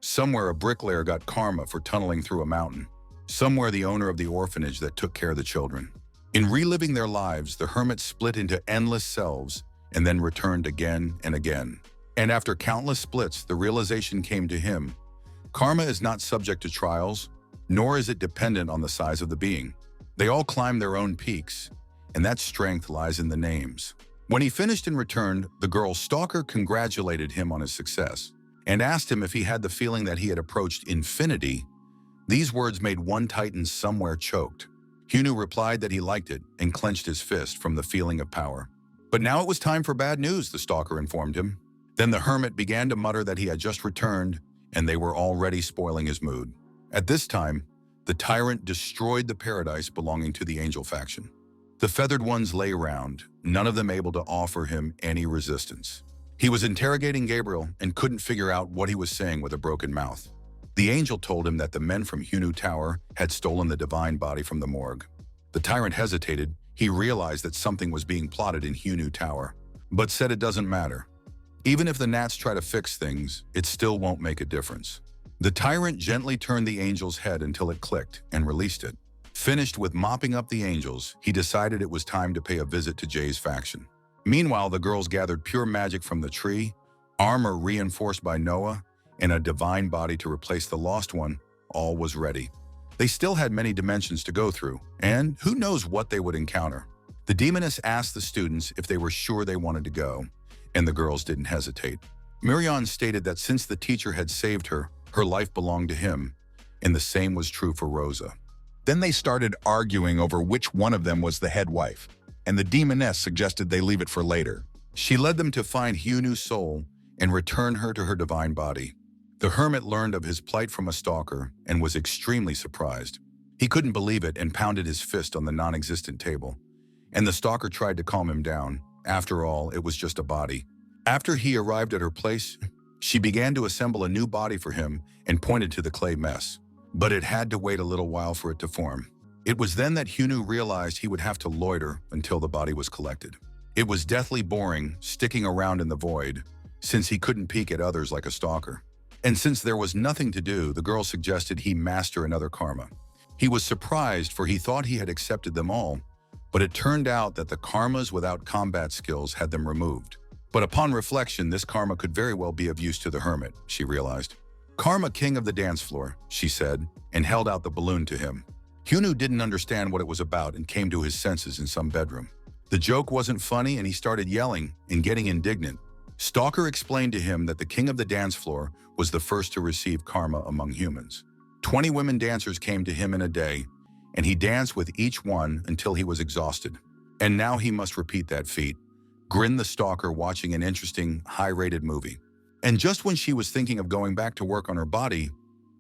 [SPEAKER 1] Somewhere a bricklayer got karma for tunneling through a mountain. Somewhere the owner of the orphanage that took care of the children. In reliving their lives, the hermits split into endless selves and then returned again and again. And after countless splits, the realization came to him. Karma is not subject to trials, nor is it dependent on the size of the being. They all climb their own peaks, and that strength lies in the names. When he finished and returned, the girl's stalker congratulated him on his success and asked him if he had the feeling that he had approached infinity. These words made one titan somewhere choked. Hunu replied that he liked it and clenched his fist from the feeling of power. But now it was time for bad news, the stalker informed him. Then the hermit began to mutter that he had just returned, and they were already spoiling his mood. At this time, the tyrant destroyed the paradise belonging to the angel faction. The feathered ones lay around, none of them able to offer him any resistance. He was interrogating Gabriel and couldn't figure out what he was saying with a broken mouth. The angel told him that the men from Hunu Tower had stolen the divine body from the morgue. The tyrant hesitated. He realized that something was being plotted in Hunu Tower, but said it doesn't matter. Even if the gnats try to fix things, it still won't make a difference. The tyrant gently turned the angel's head until it clicked and released it. Finished with mopping up the angels, he decided it was time to pay a visit to Jay's faction. Meanwhile, the girls gathered pure magic from the tree, armor reinforced by Noah, and a divine body to replace the lost one. All was ready. They still had many dimensions to go through, and who knows what they would encounter. The demoness asked the students if they were sure they wanted to go, and the girls didn't hesitate. Miriam stated that since the teacher had saved her, her life belonged to him. and the same was true for Rosa.
[SPEAKER 2] Then they started arguing over which one of them was the head wife, and the demoness suggested they leave it for later.
[SPEAKER 1] She led them to find Hyunwoo's soul and return her to her divine body. The hermit learned of his plight from a stalker and was extremely surprised. He couldn't believe it and pounded his fist on the non-existent table. And the stalker tried to calm him down. After all, it was just a body. After he arrived at her place, she began to assemble a new body for him and pointed to the clay mess. But it had to wait a little while for it to form. It was then that Hyunwoo realized he would have to loiter until the body was collected. It was deathly boring, sticking around in the void, since he couldn't peek at others like a stalker. And since there was nothing to do, the girl suggested he master another karma. He was surprised, for he thought he had accepted them all, but it turned out that the karmas without combat skills had them removed. But upon reflection, this karma could very well be of use to the hermit, she realized. "Karma, king of the dance floor," she said, and held out the balloon to him. Hyunwoo didn't understand what it was about and came to his senses in some bedroom. The joke wasn't funny and he started yelling and getting indignant. Stalker explained to him that the king of the dance floor was the first to receive karma among humans. 20 women dancers came to him in a day, and he danced with each one until he was exhausted. And now he must repeat that feat, grinned the stalker, watching an interesting, high-rated movie. And just when she was thinking of going back to work on her body,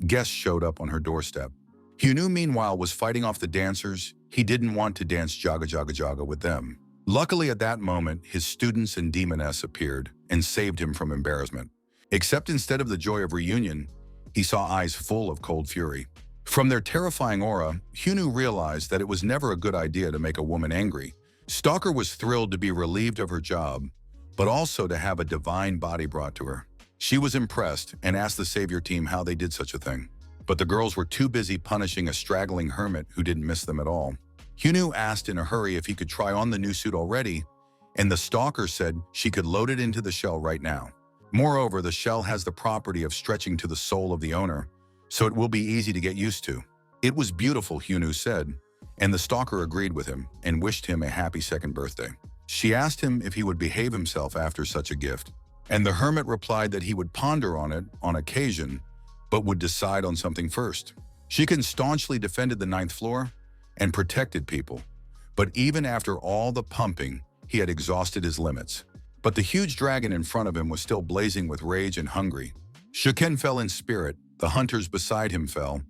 [SPEAKER 1] guests showed up on her doorstep. Hyunwoo, meanwhile, was fighting off the dancers. He didn't want to dance jaga jaga jaga with them. Luckily, at that moment, his students and demoness appeared and saved him from embarrassment. Except instead of the joy of reunion, he saw eyes full of cold fury. From their terrifying aura, Hyunwoo realized that it was never a good idea to make a woman angry. Stalker was thrilled to be relieved of her job, but also to have a divine body brought to her. She was impressed and asked the Savior team how they did such a thing. But the girls were too busy punishing a straggling hermit who didn't miss them at all. Hyunwoo asked in a hurry if he could try on the new suit already, and the stalker said she could load it into the shell right now. Moreover, the shell has the property of stretching to the soul of the owner, so it will be easy to get used to. It was beautiful, Hyunwoo said, and the stalker agreed with him and wished him a happy second birthday. She asked him if he would behave himself after such a gift, and the hermit replied that he would ponder on it on occasion, but would decide on something first. Shiken staunchly defended the 9th floor and protected people, but even after all the pumping, he had exhausted his limits. But the huge dragon in front of him was still blazing with rage and hungry. Shiken fell in spirit, the hunters beside him fell,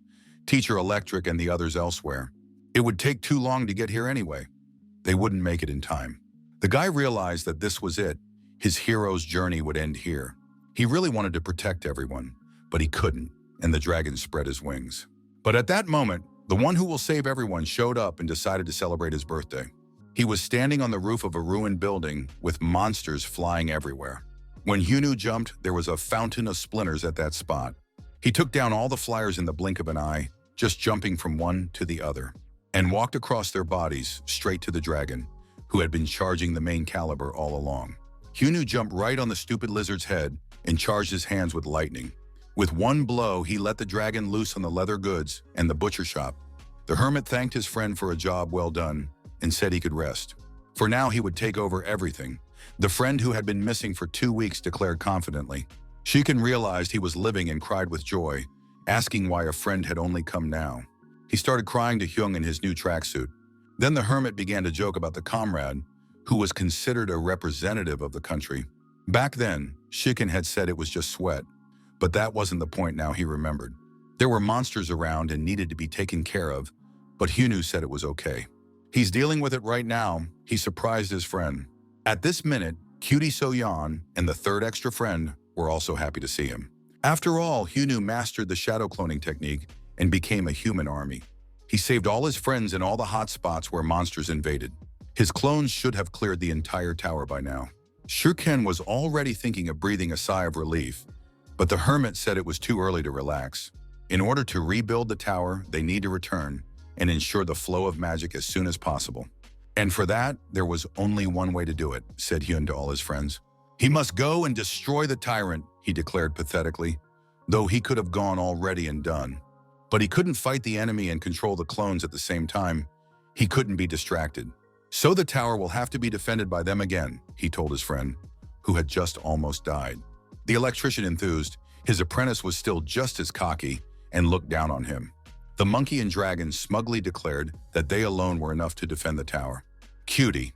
[SPEAKER 1] Teacher Electric and the others elsewhere. It would take too long to get here anyway. They wouldn't make it in time. The guy realized that this was it. His hero's journey would end here. He really wanted to protect everyone, but he couldn't, and the dragon spread his wings. But at that moment, the one who will save everyone showed up and decided to celebrate his birthday. He was standing on the roof of a ruined building with monsters flying everywhere. When Hyunwoo jumped, there was a fountain of splinters at that spot. He took down all the flyers in the blink of an eye, just jumping from one to the other, and walked across their bodies straight to the dragon, who had been charging the main caliber all along. Hyunwoo jumped right on the stupid lizard's head and charged his hands with lightning. With one blow, he let the dragon loose on the leather goods and the butcher shop. The hermit thanked his friend for a job well done and said he could rest. For now, he would take over everything. The friend who had been missing for 2 weeks declared confidently. Shiken realized he was living and cried with joy, asking why a friend had only come now. He started crying to Hyung in his new tracksuit. Then the hermit began to joke about the comrade, who was considered a representative of the country. Back then, Shiken had said it was just sweat, but that wasn't the point now, he remembered. There were monsters around and needed to be taken care of, but Hyunwoo said it was okay. He's dealing with it right now, he surprised his friend. At this minute, Cutie So-yeon and the third extra friend were also happy to see him. After all, Hyunwoo mastered the shadow cloning technique and became a human army. He saved all his friends in all the hot spots where monsters invaded. His clones should have cleared the entire tower by now. Shiken was already thinking of breathing a sigh of relief, but the hermit said it was too early to relax. In order to rebuild the tower, they need to return and ensure the flow of magic as soon as possible. And for that, there was only one way to do it, said Hyun to all his friends. He must go and destroy the tyrant, he declared pathetically, though he could have gone already and done. But he couldn't fight the enemy and control the clones at the same time. He couldn't be distracted. So the tower will have to be defended by them again, he told his friend, who had just almost died. The electrician enthused. His apprentice was still just as cocky and looked down on him. The monkey and dragon smugly declared that they alone were enough to defend the tower. Cutie.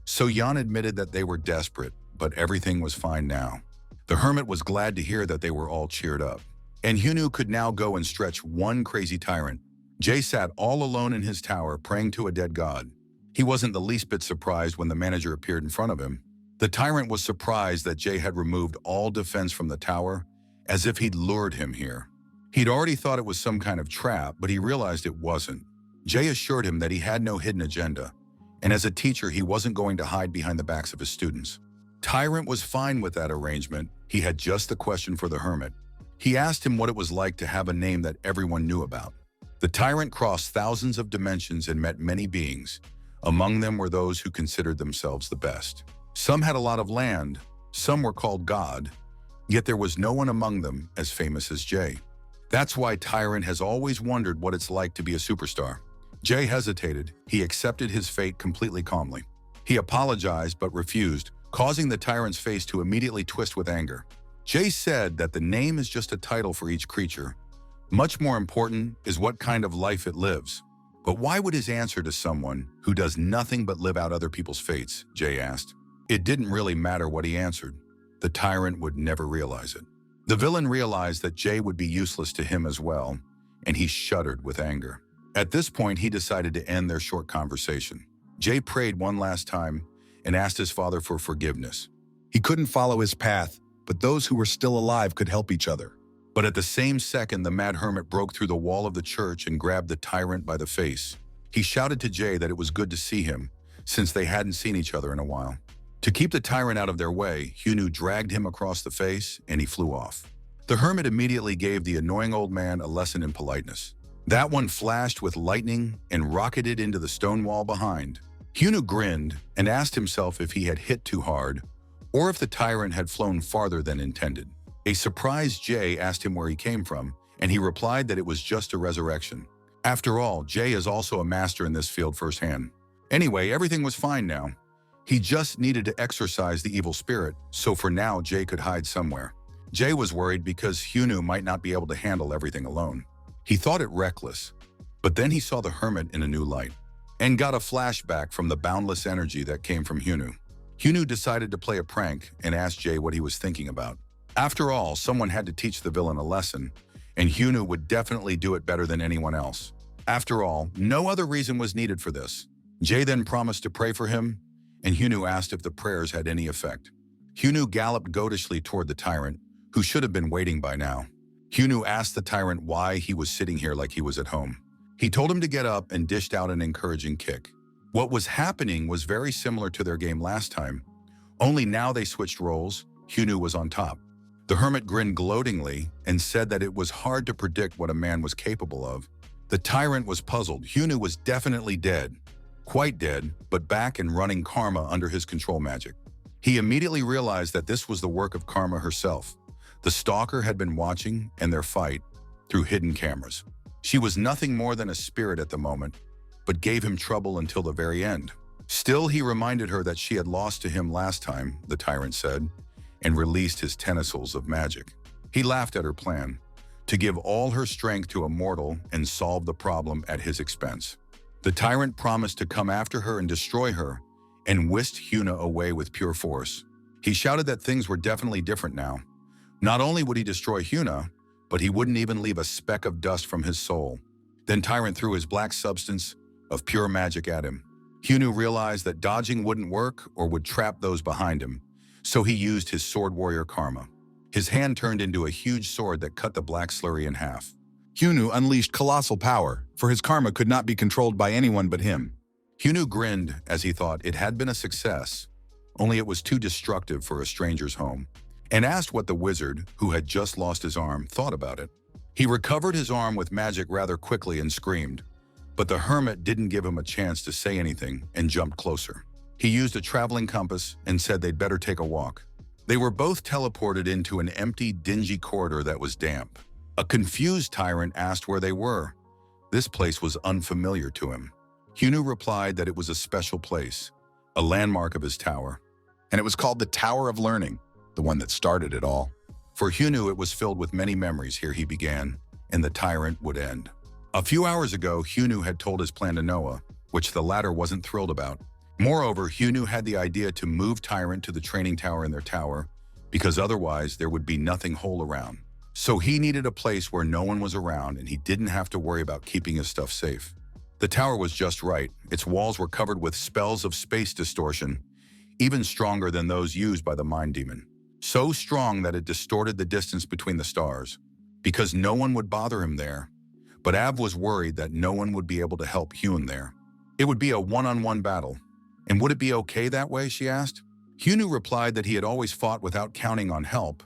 [SPEAKER 1] So Jan admitted that they were desperate, but everything was fine now. The hermit was glad to hear that they were all cheered up. And Hyunu could now go and stretch one crazy tyrant. Jay sat all alone in his tower praying to a dead god. He wasn't the least bit surprised when the manager appeared in front of him. The tyrant was surprised that Jay had removed all defense from the tower, as if he'd lured him here. He'd already thought it was some kind of trap, but he realized it wasn't. Jay assured him that he had no hidden agenda, and as a teacher he wasn't going to hide behind the backs of his students. Tyrant was fine with that arrangement. He had just the question for the hermit. He asked him what it was like to have a name that everyone knew about. The tyrant crossed thousands of dimensions and met many beings. Among them were those who considered themselves the best. Some had a lot of land, some were called God, yet there was no one among them as famous as Jay. That's why Tyrant has always wondered what it's like to be a superstar. Jay hesitated. He accepted his fate completely calmly. He apologized but refused, causing the tyrant's face to immediately twist with anger. Jay said that the name is just a title for each creature. Much more important is what kind of life it lives. But why would his answer to someone who does nothing but live out other people's fates? Jay asked. It didn't really matter what he answered. The tyrant would never realize it. The villain realized that Jay would be useless to him as well, and he shuddered with anger. At this point, he decided to end their short conversation. Jay prayed one last time and asked his father for forgiveness.
[SPEAKER 2] He couldn't follow his path, but those who were still alive could help each other.
[SPEAKER 1] But at the same second, the mad hermit broke through the wall of the church and grabbed the tyrant by the face. He shouted to Jay that it was good to see him, since they hadn't seen each other in a while. To keep the tyrant out of their way, Hyunu dragged him across the face and he flew off. The hermit immediately gave the annoying old man a lesson in politeness. That one flashed with lightning and rocketed into the stone wall behind. Hyunu grinned and asked himself if he had hit too hard or if the tyrant had flown farther than intended. A surprised Jay asked him where he came from, and he replied that it was just a resurrection. After all, Jay is also a master in this field firsthand. Anyway, everything was fine now. He just needed to exorcise the evil spirit, so for now Jay could hide somewhere. Jay was worried because Hyunu might not be able to handle everything alone. He thought it reckless, but then he saw the hermit in a new light and got a flashback from the boundless energy that came from Hyunu. Hyunu decided to play a prank and asked Jay what he was thinking about. After all, someone had to teach the villain a lesson, and Hyunu would definitely do it better than anyone else. After all, no other reason was needed for this. Jay then promised to pray for him, and Hyunu asked if the prayers had any effect. Hyunu galloped goatishly toward the tyrant, who should have been waiting by now. Hyunu asked the tyrant why he was sitting here like he was at home. He told him to get up and dished out an encouraging kick. What was happening was very similar to their game last time, only now they switched roles. Hyunu was on top. The hermit grinned gloatingly and said that it was hard to predict what a man was capable of. The tyrant was puzzled. Hyunu was definitely dead. Quite dead, but back and running Karma under his control magic. He immediately realized that this was the work of Karma herself. The stalker had been watching and their fight through hidden cameras. She was nothing more than a spirit at the moment, but gave him trouble until the very end. Still, he reminded her that she had lost to him last time, the tyrant said, and released his tentacles of magic. He laughed at her plan, to give all her strength to a mortal and solve the problem at his expense. The tyrant promised to come after her and destroy her, and whisked Hyuna away with pure force. He shouted that things were definitely different now. Not only would he destroy Hyuna, but he wouldn't even leave a speck of dust from his soul. Then Tyrant threw his black substance of pure magic at him. Hyunu realized that dodging wouldn't work or would trap those behind him, so he used his sword warrior Karma. His hand turned into a huge sword that cut the black slurry in half.
[SPEAKER 2] Hyunu unleashed colossal power, for his karma could not be controlled by anyone but him.
[SPEAKER 1] Hyunu grinned as he thought it had been a success, only it was too destructive for a stranger's home, and asked what the wizard, who had just lost his arm, thought about it. He recovered his arm with magic rather quickly and screamed, but the hermit didn't give him a chance to say anything and jumped closer. He used a traveling compass and said they'd better take a walk. They were both teleported into an empty, dingy corridor that was damp. A confused tyrant asked where they were. This place was unfamiliar to him. Hyunu replied that it was a special place, a landmark of his tower.
[SPEAKER 2] And it was called the Tower of Learning, the one that started it all.
[SPEAKER 1] For Hyunu, it was filled with many memories. Here he began. and the tyrant would end. A few hours ago, Hyunu had told his plan to Noah, which the latter wasn't thrilled about. Moreover, Hyunu had the idea to move Tyrant to the training tower in their tower, because otherwise there would be nothing whole around. So he needed a place where no one was around and he didn't have to worry about keeping his stuff safe. The tower was just right. Its walls were covered with spells of space distortion, even stronger than those used by the Mind Demon. So strong that it distorted the distance between the stars, because no one would bother him there. But Av was worried that no one would be able to help Hyun there. It would be a one-on-one battle. And would it be okay that way, she asked? Hyunu replied that he had always fought without counting on help,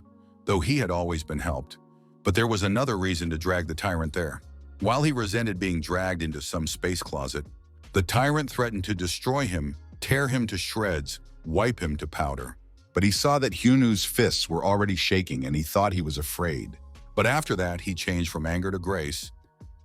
[SPEAKER 1] though he had always been helped. But there was another reason to drag the tyrant there. While he resented being dragged into some space closet, the tyrant threatened to destroy him, tear him to shreds, wipe him to powder.
[SPEAKER 2] But he saw that Hyunu's fists were already shaking and he thought he was afraid.
[SPEAKER 1] But after that, he changed from anger to grace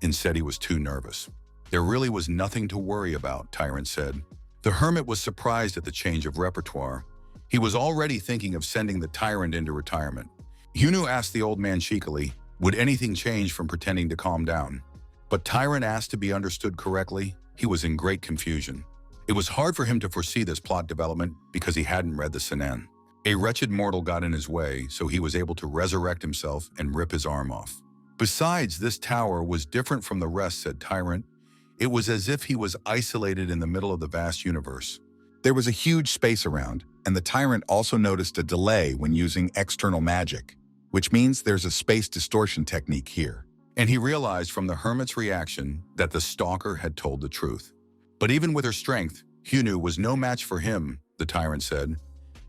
[SPEAKER 1] and said he was too nervous. There really was nothing to worry about, Tyrant said. The hermit was surprised at the change of repertoire. He was already thinking of sending the tyrant into retirement. Hyunu asked the old man cheekily, would anything change from pretending to calm down? But Tyrant asked to be understood correctly. He was in great confusion. It was hard for him to foresee this plot development because he hadn't read the Sinan. A wretched mortal got in his way, so he was able to resurrect himself and rip his arm off. Besides, this tower was different from the rest, said Tyrant. It was as if he was isolated in the middle of the vast universe.
[SPEAKER 2] There was a huge space around, and the tyrant also noticed a delay when using external magic, which means there's a space distortion technique here.
[SPEAKER 1] And he realized from the hermit's reaction that the stalker had told the truth. But even with her strength, Hyunu was no match for him, the tyrant said,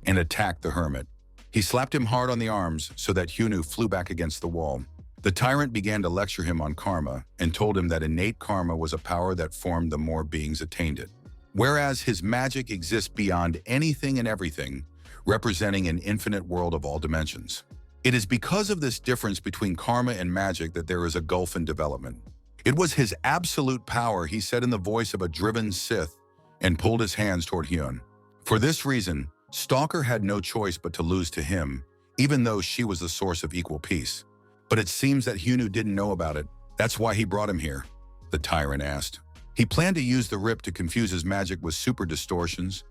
[SPEAKER 1] and attacked the hermit. He slapped him hard on the arms so that Hyunu flew back against the wall. The tyrant began to lecture him on karma and told him that innate karma was a power that formed the more beings attained it. Whereas his magic exists beyond anything and everything, representing an infinite world of all dimensions. It is because of this difference between karma and magic that there is a gulf in development. It was his absolute power, he said in the voice of a driven Sith, and pulled his hands toward Hyun. For this reason, Stalker had no choice but to lose to him, even though she was the source of equal peace. But it seems that Hyunu didn't know about it. That's why he brought him here, the tyrant asked. He planned to use the rip to confuse his magic with super distortions.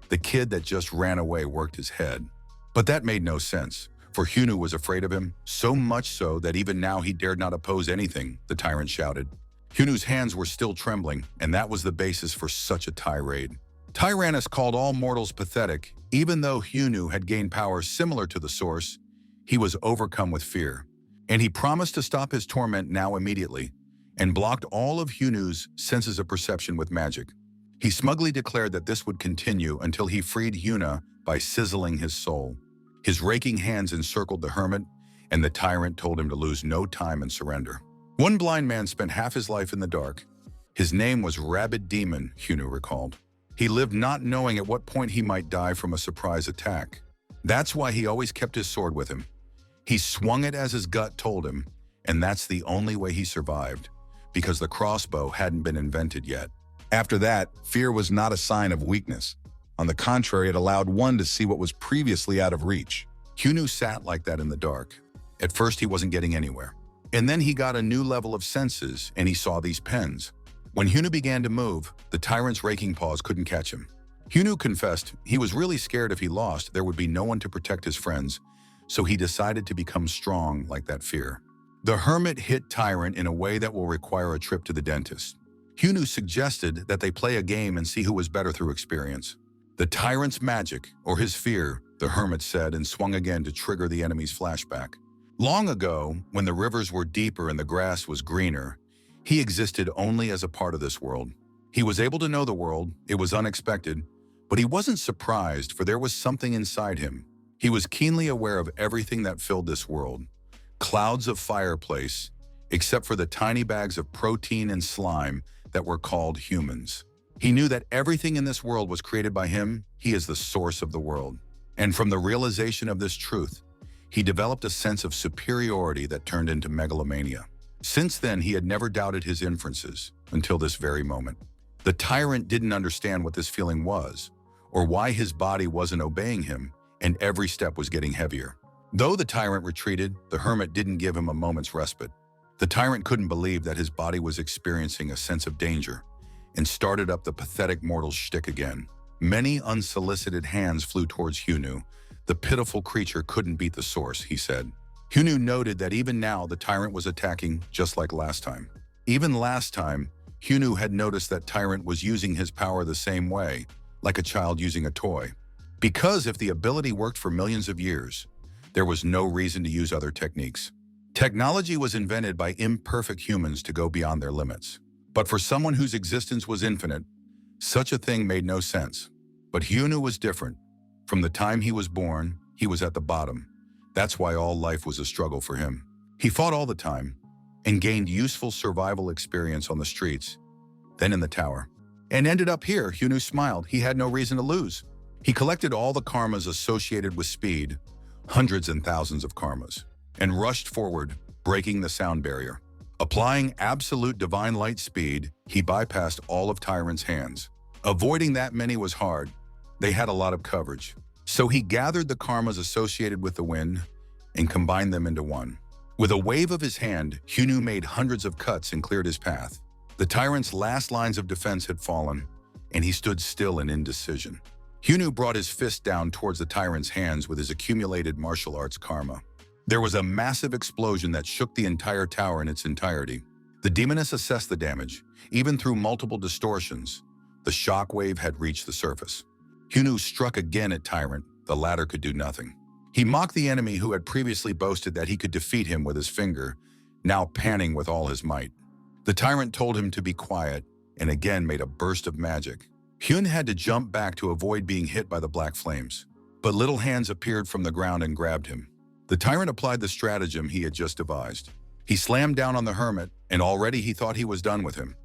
[SPEAKER 1] The kid that just ran away worked his head. But that made no sense, for Hyunu was afraid of him, so much so that even now he dared not oppose anything, the tyrant shouted. Hyunu's hands were still trembling, and that was the basis for such a tirade. Tyrannus called all mortals pathetic. Even though Hyunu had gained power similar to the source, he was overcome with fear. And he promised to stop his torment now immediately, and blocked all of Hyunu's senses of perception with magic. He smugly declared that this would continue until he freed Hyuna by sizzling his soul. His raking hands encircled the hermit, and the tyrant told him to lose no time and surrender. One blind man spent half his life in the dark. His name was Rabid Demon, Hyunu recalled. He lived not knowing at what point he might die from a surprise attack. That's why he always kept his sword with him. He swung it as his gut told him, and that's the only way he survived, because the crossbow hadn't been invented yet.
[SPEAKER 2] After that, fear was not a sign of weakness. On the contrary, it allowed one to see what was previously out of reach.
[SPEAKER 1] Hyunu sat like that in the dark. At first, he wasn't getting anywhere. And then he got a new level of senses, and he saw these pens. When Hyunu began to move, the tyrant's raking paws couldn't catch him. Hyunu confessed he was really scared if he lost, there would be no one to protect his friends, so he decided to become strong like that fear. The hermit hit Tyrant in a way that will require a trip to the dentist. Hyunu suggested that they play a game and see who was better through experience. The tyrant's magic, or his fear, the hermit said, and swung again to trigger the enemy's flashback. Long ago, when the rivers were deeper and the grass was greener, he existed only as a part of this world. He was able to know the world, it was unexpected, but he wasn't surprised, for there was something inside him. He was keenly aware of everything that filled this world. Clouds of fireplace, except for the tiny bags of protein and slime that were called humans. He knew that everything in this world was created by him. He is the source of the world. And from the realization of this truth, he developed a sense of superiority that turned into megalomania. Since then, he had never doubted his inferences, until this very moment. The tyrant didn't understand what this feeling was, or why his body wasn't obeying him, and every step was getting heavier. Though the tyrant retreated, the hermit didn't give him a moment's respite. The tyrant couldn't believe that his body was experiencing a sense of danger and started up the pathetic mortal shtick again. Many unsolicited hands flew towards Hyunu. The pitiful creature couldn't beat the source, he said. Hyunu noted that even now the tyrant was attacking just like last time. Even last time, Hyunu had noticed that tyrant was using his power the same way, like a child using a toy. Because if the ability worked for millions of years, there was no reason to use other techniques. Technology was invented by imperfect humans to go beyond their limits. But for someone whose existence was infinite, such a thing made no sense. But Hyunu was different. From the time he was born, he was at the bottom. That's why all life was a struggle for him. He fought all the time and gained useful survival experience on the streets, then in the tower. And ended up here. Hyunu smiled. He had no reason to lose. He collected all the karmas associated with speed, hundreds and thousands of karmas, and rushed forward, breaking the sound barrier. Applying absolute divine light speed, he bypassed all of Tyrant's hands. Avoiding that many was hard. They had a lot of coverage. So he gathered the karmas associated with the wind and combined them into one. With a wave of his hand, Hyunu made hundreds of cuts and cleared his path. The tyrant's last lines of defense had fallen, and he stood still in indecision. Hyunu brought his fist down towards the tyrant's hands with his accumulated martial arts karma. There was a massive explosion that shook the entire tower in its entirety. The demoness assessed the damage. Even through multiple distortions, the shockwave had reached the surface. Hyunu struck again at Tyrant. The latter could do nothing. He mocked the enemy who had previously boasted that he could defeat him with his finger, now panning with all his might. The tyrant told him to be quiet and again made a burst of magic. Hyun had to jump back to avoid being hit by the black flames, but little hands appeared from the ground and grabbed him. The tyrant applied the stratagem he had just devised. He slammed down on the hermit, and already he thought he was done with him,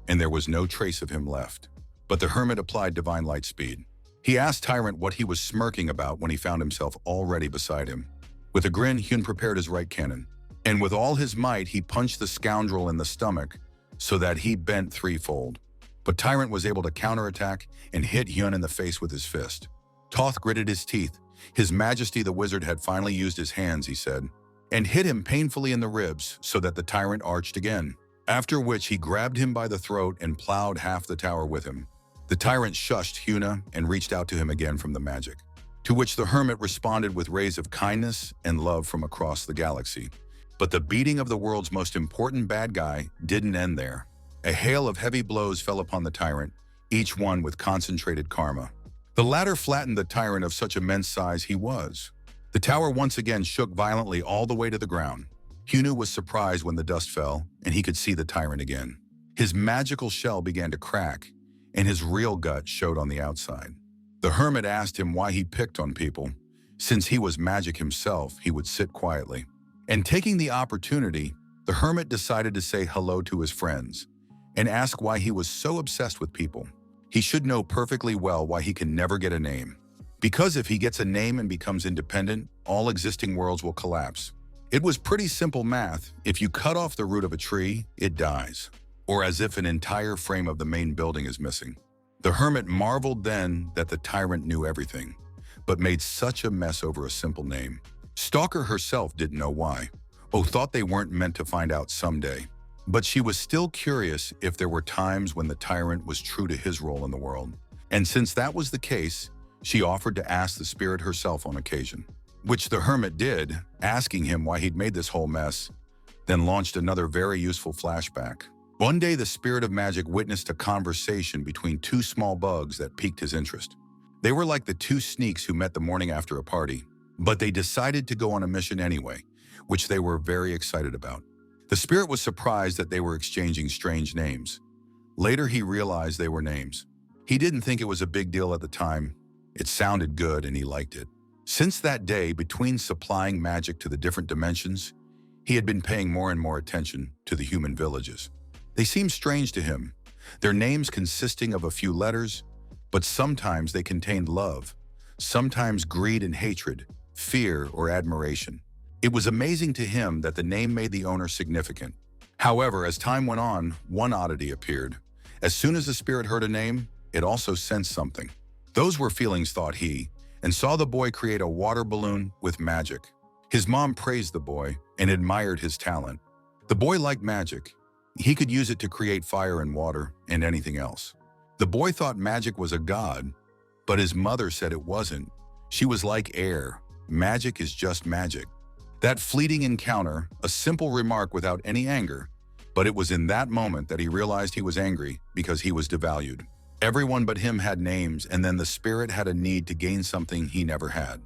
[SPEAKER 1] and there was no trace of him left. But the hermit applied divine light speed. He asked Tyrant what he was smirking about when he found himself already beside him. With a grin, Hyun prepared his right cannon, and with all his might, he punched the scoundrel in the stomach so that he bent threefold. But Tyrant was able to counterattack and hit Hyun in the face with his fist. Toth gritted his teeth. His Majesty the wizard had finally used his hands, he said, and hit him painfully in the ribs so that the tyrant arched again, after which he grabbed him by the throat and plowed half the tower with him. The tyrant shushed Hyuna and reached out to him again from the magic, to which the hermit responded with rays of kindness and love from across the galaxy. But the beating of the world's most important bad guy didn't end there. A hail of heavy blows fell upon the tyrant, each one with concentrated karma. The latter flattened the tyrant of such immense size he was. The tower once again shook violently all the way to the ground. Hyunu was surprised when the dust fell and he could see the tyrant again. His magical shell began to crack, and his real gut showed on the outside. The hermit asked him why he picked on people. Since he was magic himself, he would sit quietly. And taking the opportunity, the hermit decided to say hello to his friends and ask why he was so obsessed with people. He should know perfectly well why he can never get a name. Because if he gets a name and becomes independent, all existing worlds will collapse. It was pretty simple math. If you cut off the root of a tree, it dies. Or as if an entire frame of the main building is missing. The hermit marveled then that the tyrant knew everything, but made such a mess over a simple name. Stalker herself didn't know why. Thought they weren't meant to find out someday. But she was still curious if there were times when the tyrant was true to his role in the world. And since that was the case, she offered to ask the spirit herself on occasion, which the hermit did, asking him why he'd made this whole mess, then launched another very useful flashback. One day, the spirit of magic witnessed a conversation between two small bugs that piqued his interest. They were like the two sneaks who met the morning after a party, but they decided to go on a mission anyway, which they were very excited about. The spirit was surprised that they were exchanging strange names. Later, he realized they were names. He didn't think it was a big deal at the time. It sounded good and he liked it. Since that day, between supplying magic to the different dimensions, he had been paying more and more attention to the human villages. They seemed strange to him, their names consisting of a few letters, but sometimes they contained love, sometimes greed and hatred, fear or admiration. It was amazing to him that the name made the owner significant. However, as time went on, one oddity appeared. As soon as the spirit heard a name, it also sensed something. Those were feelings, thought he, and saw the boy create a water balloon with magic. His mom praised the boy and admired his talent. The boy liked magic. He could use it to create fire and water and anything else. The boy thought magic was a god, but his mother said it wasn't. She was like air. Magic is just magic. That fleeting encounter, a simple remark without any anger, but it was in that moment that he realized he was angry because he was devalued. Everyone but him had names, and then the spirit had a need to gain something he never had.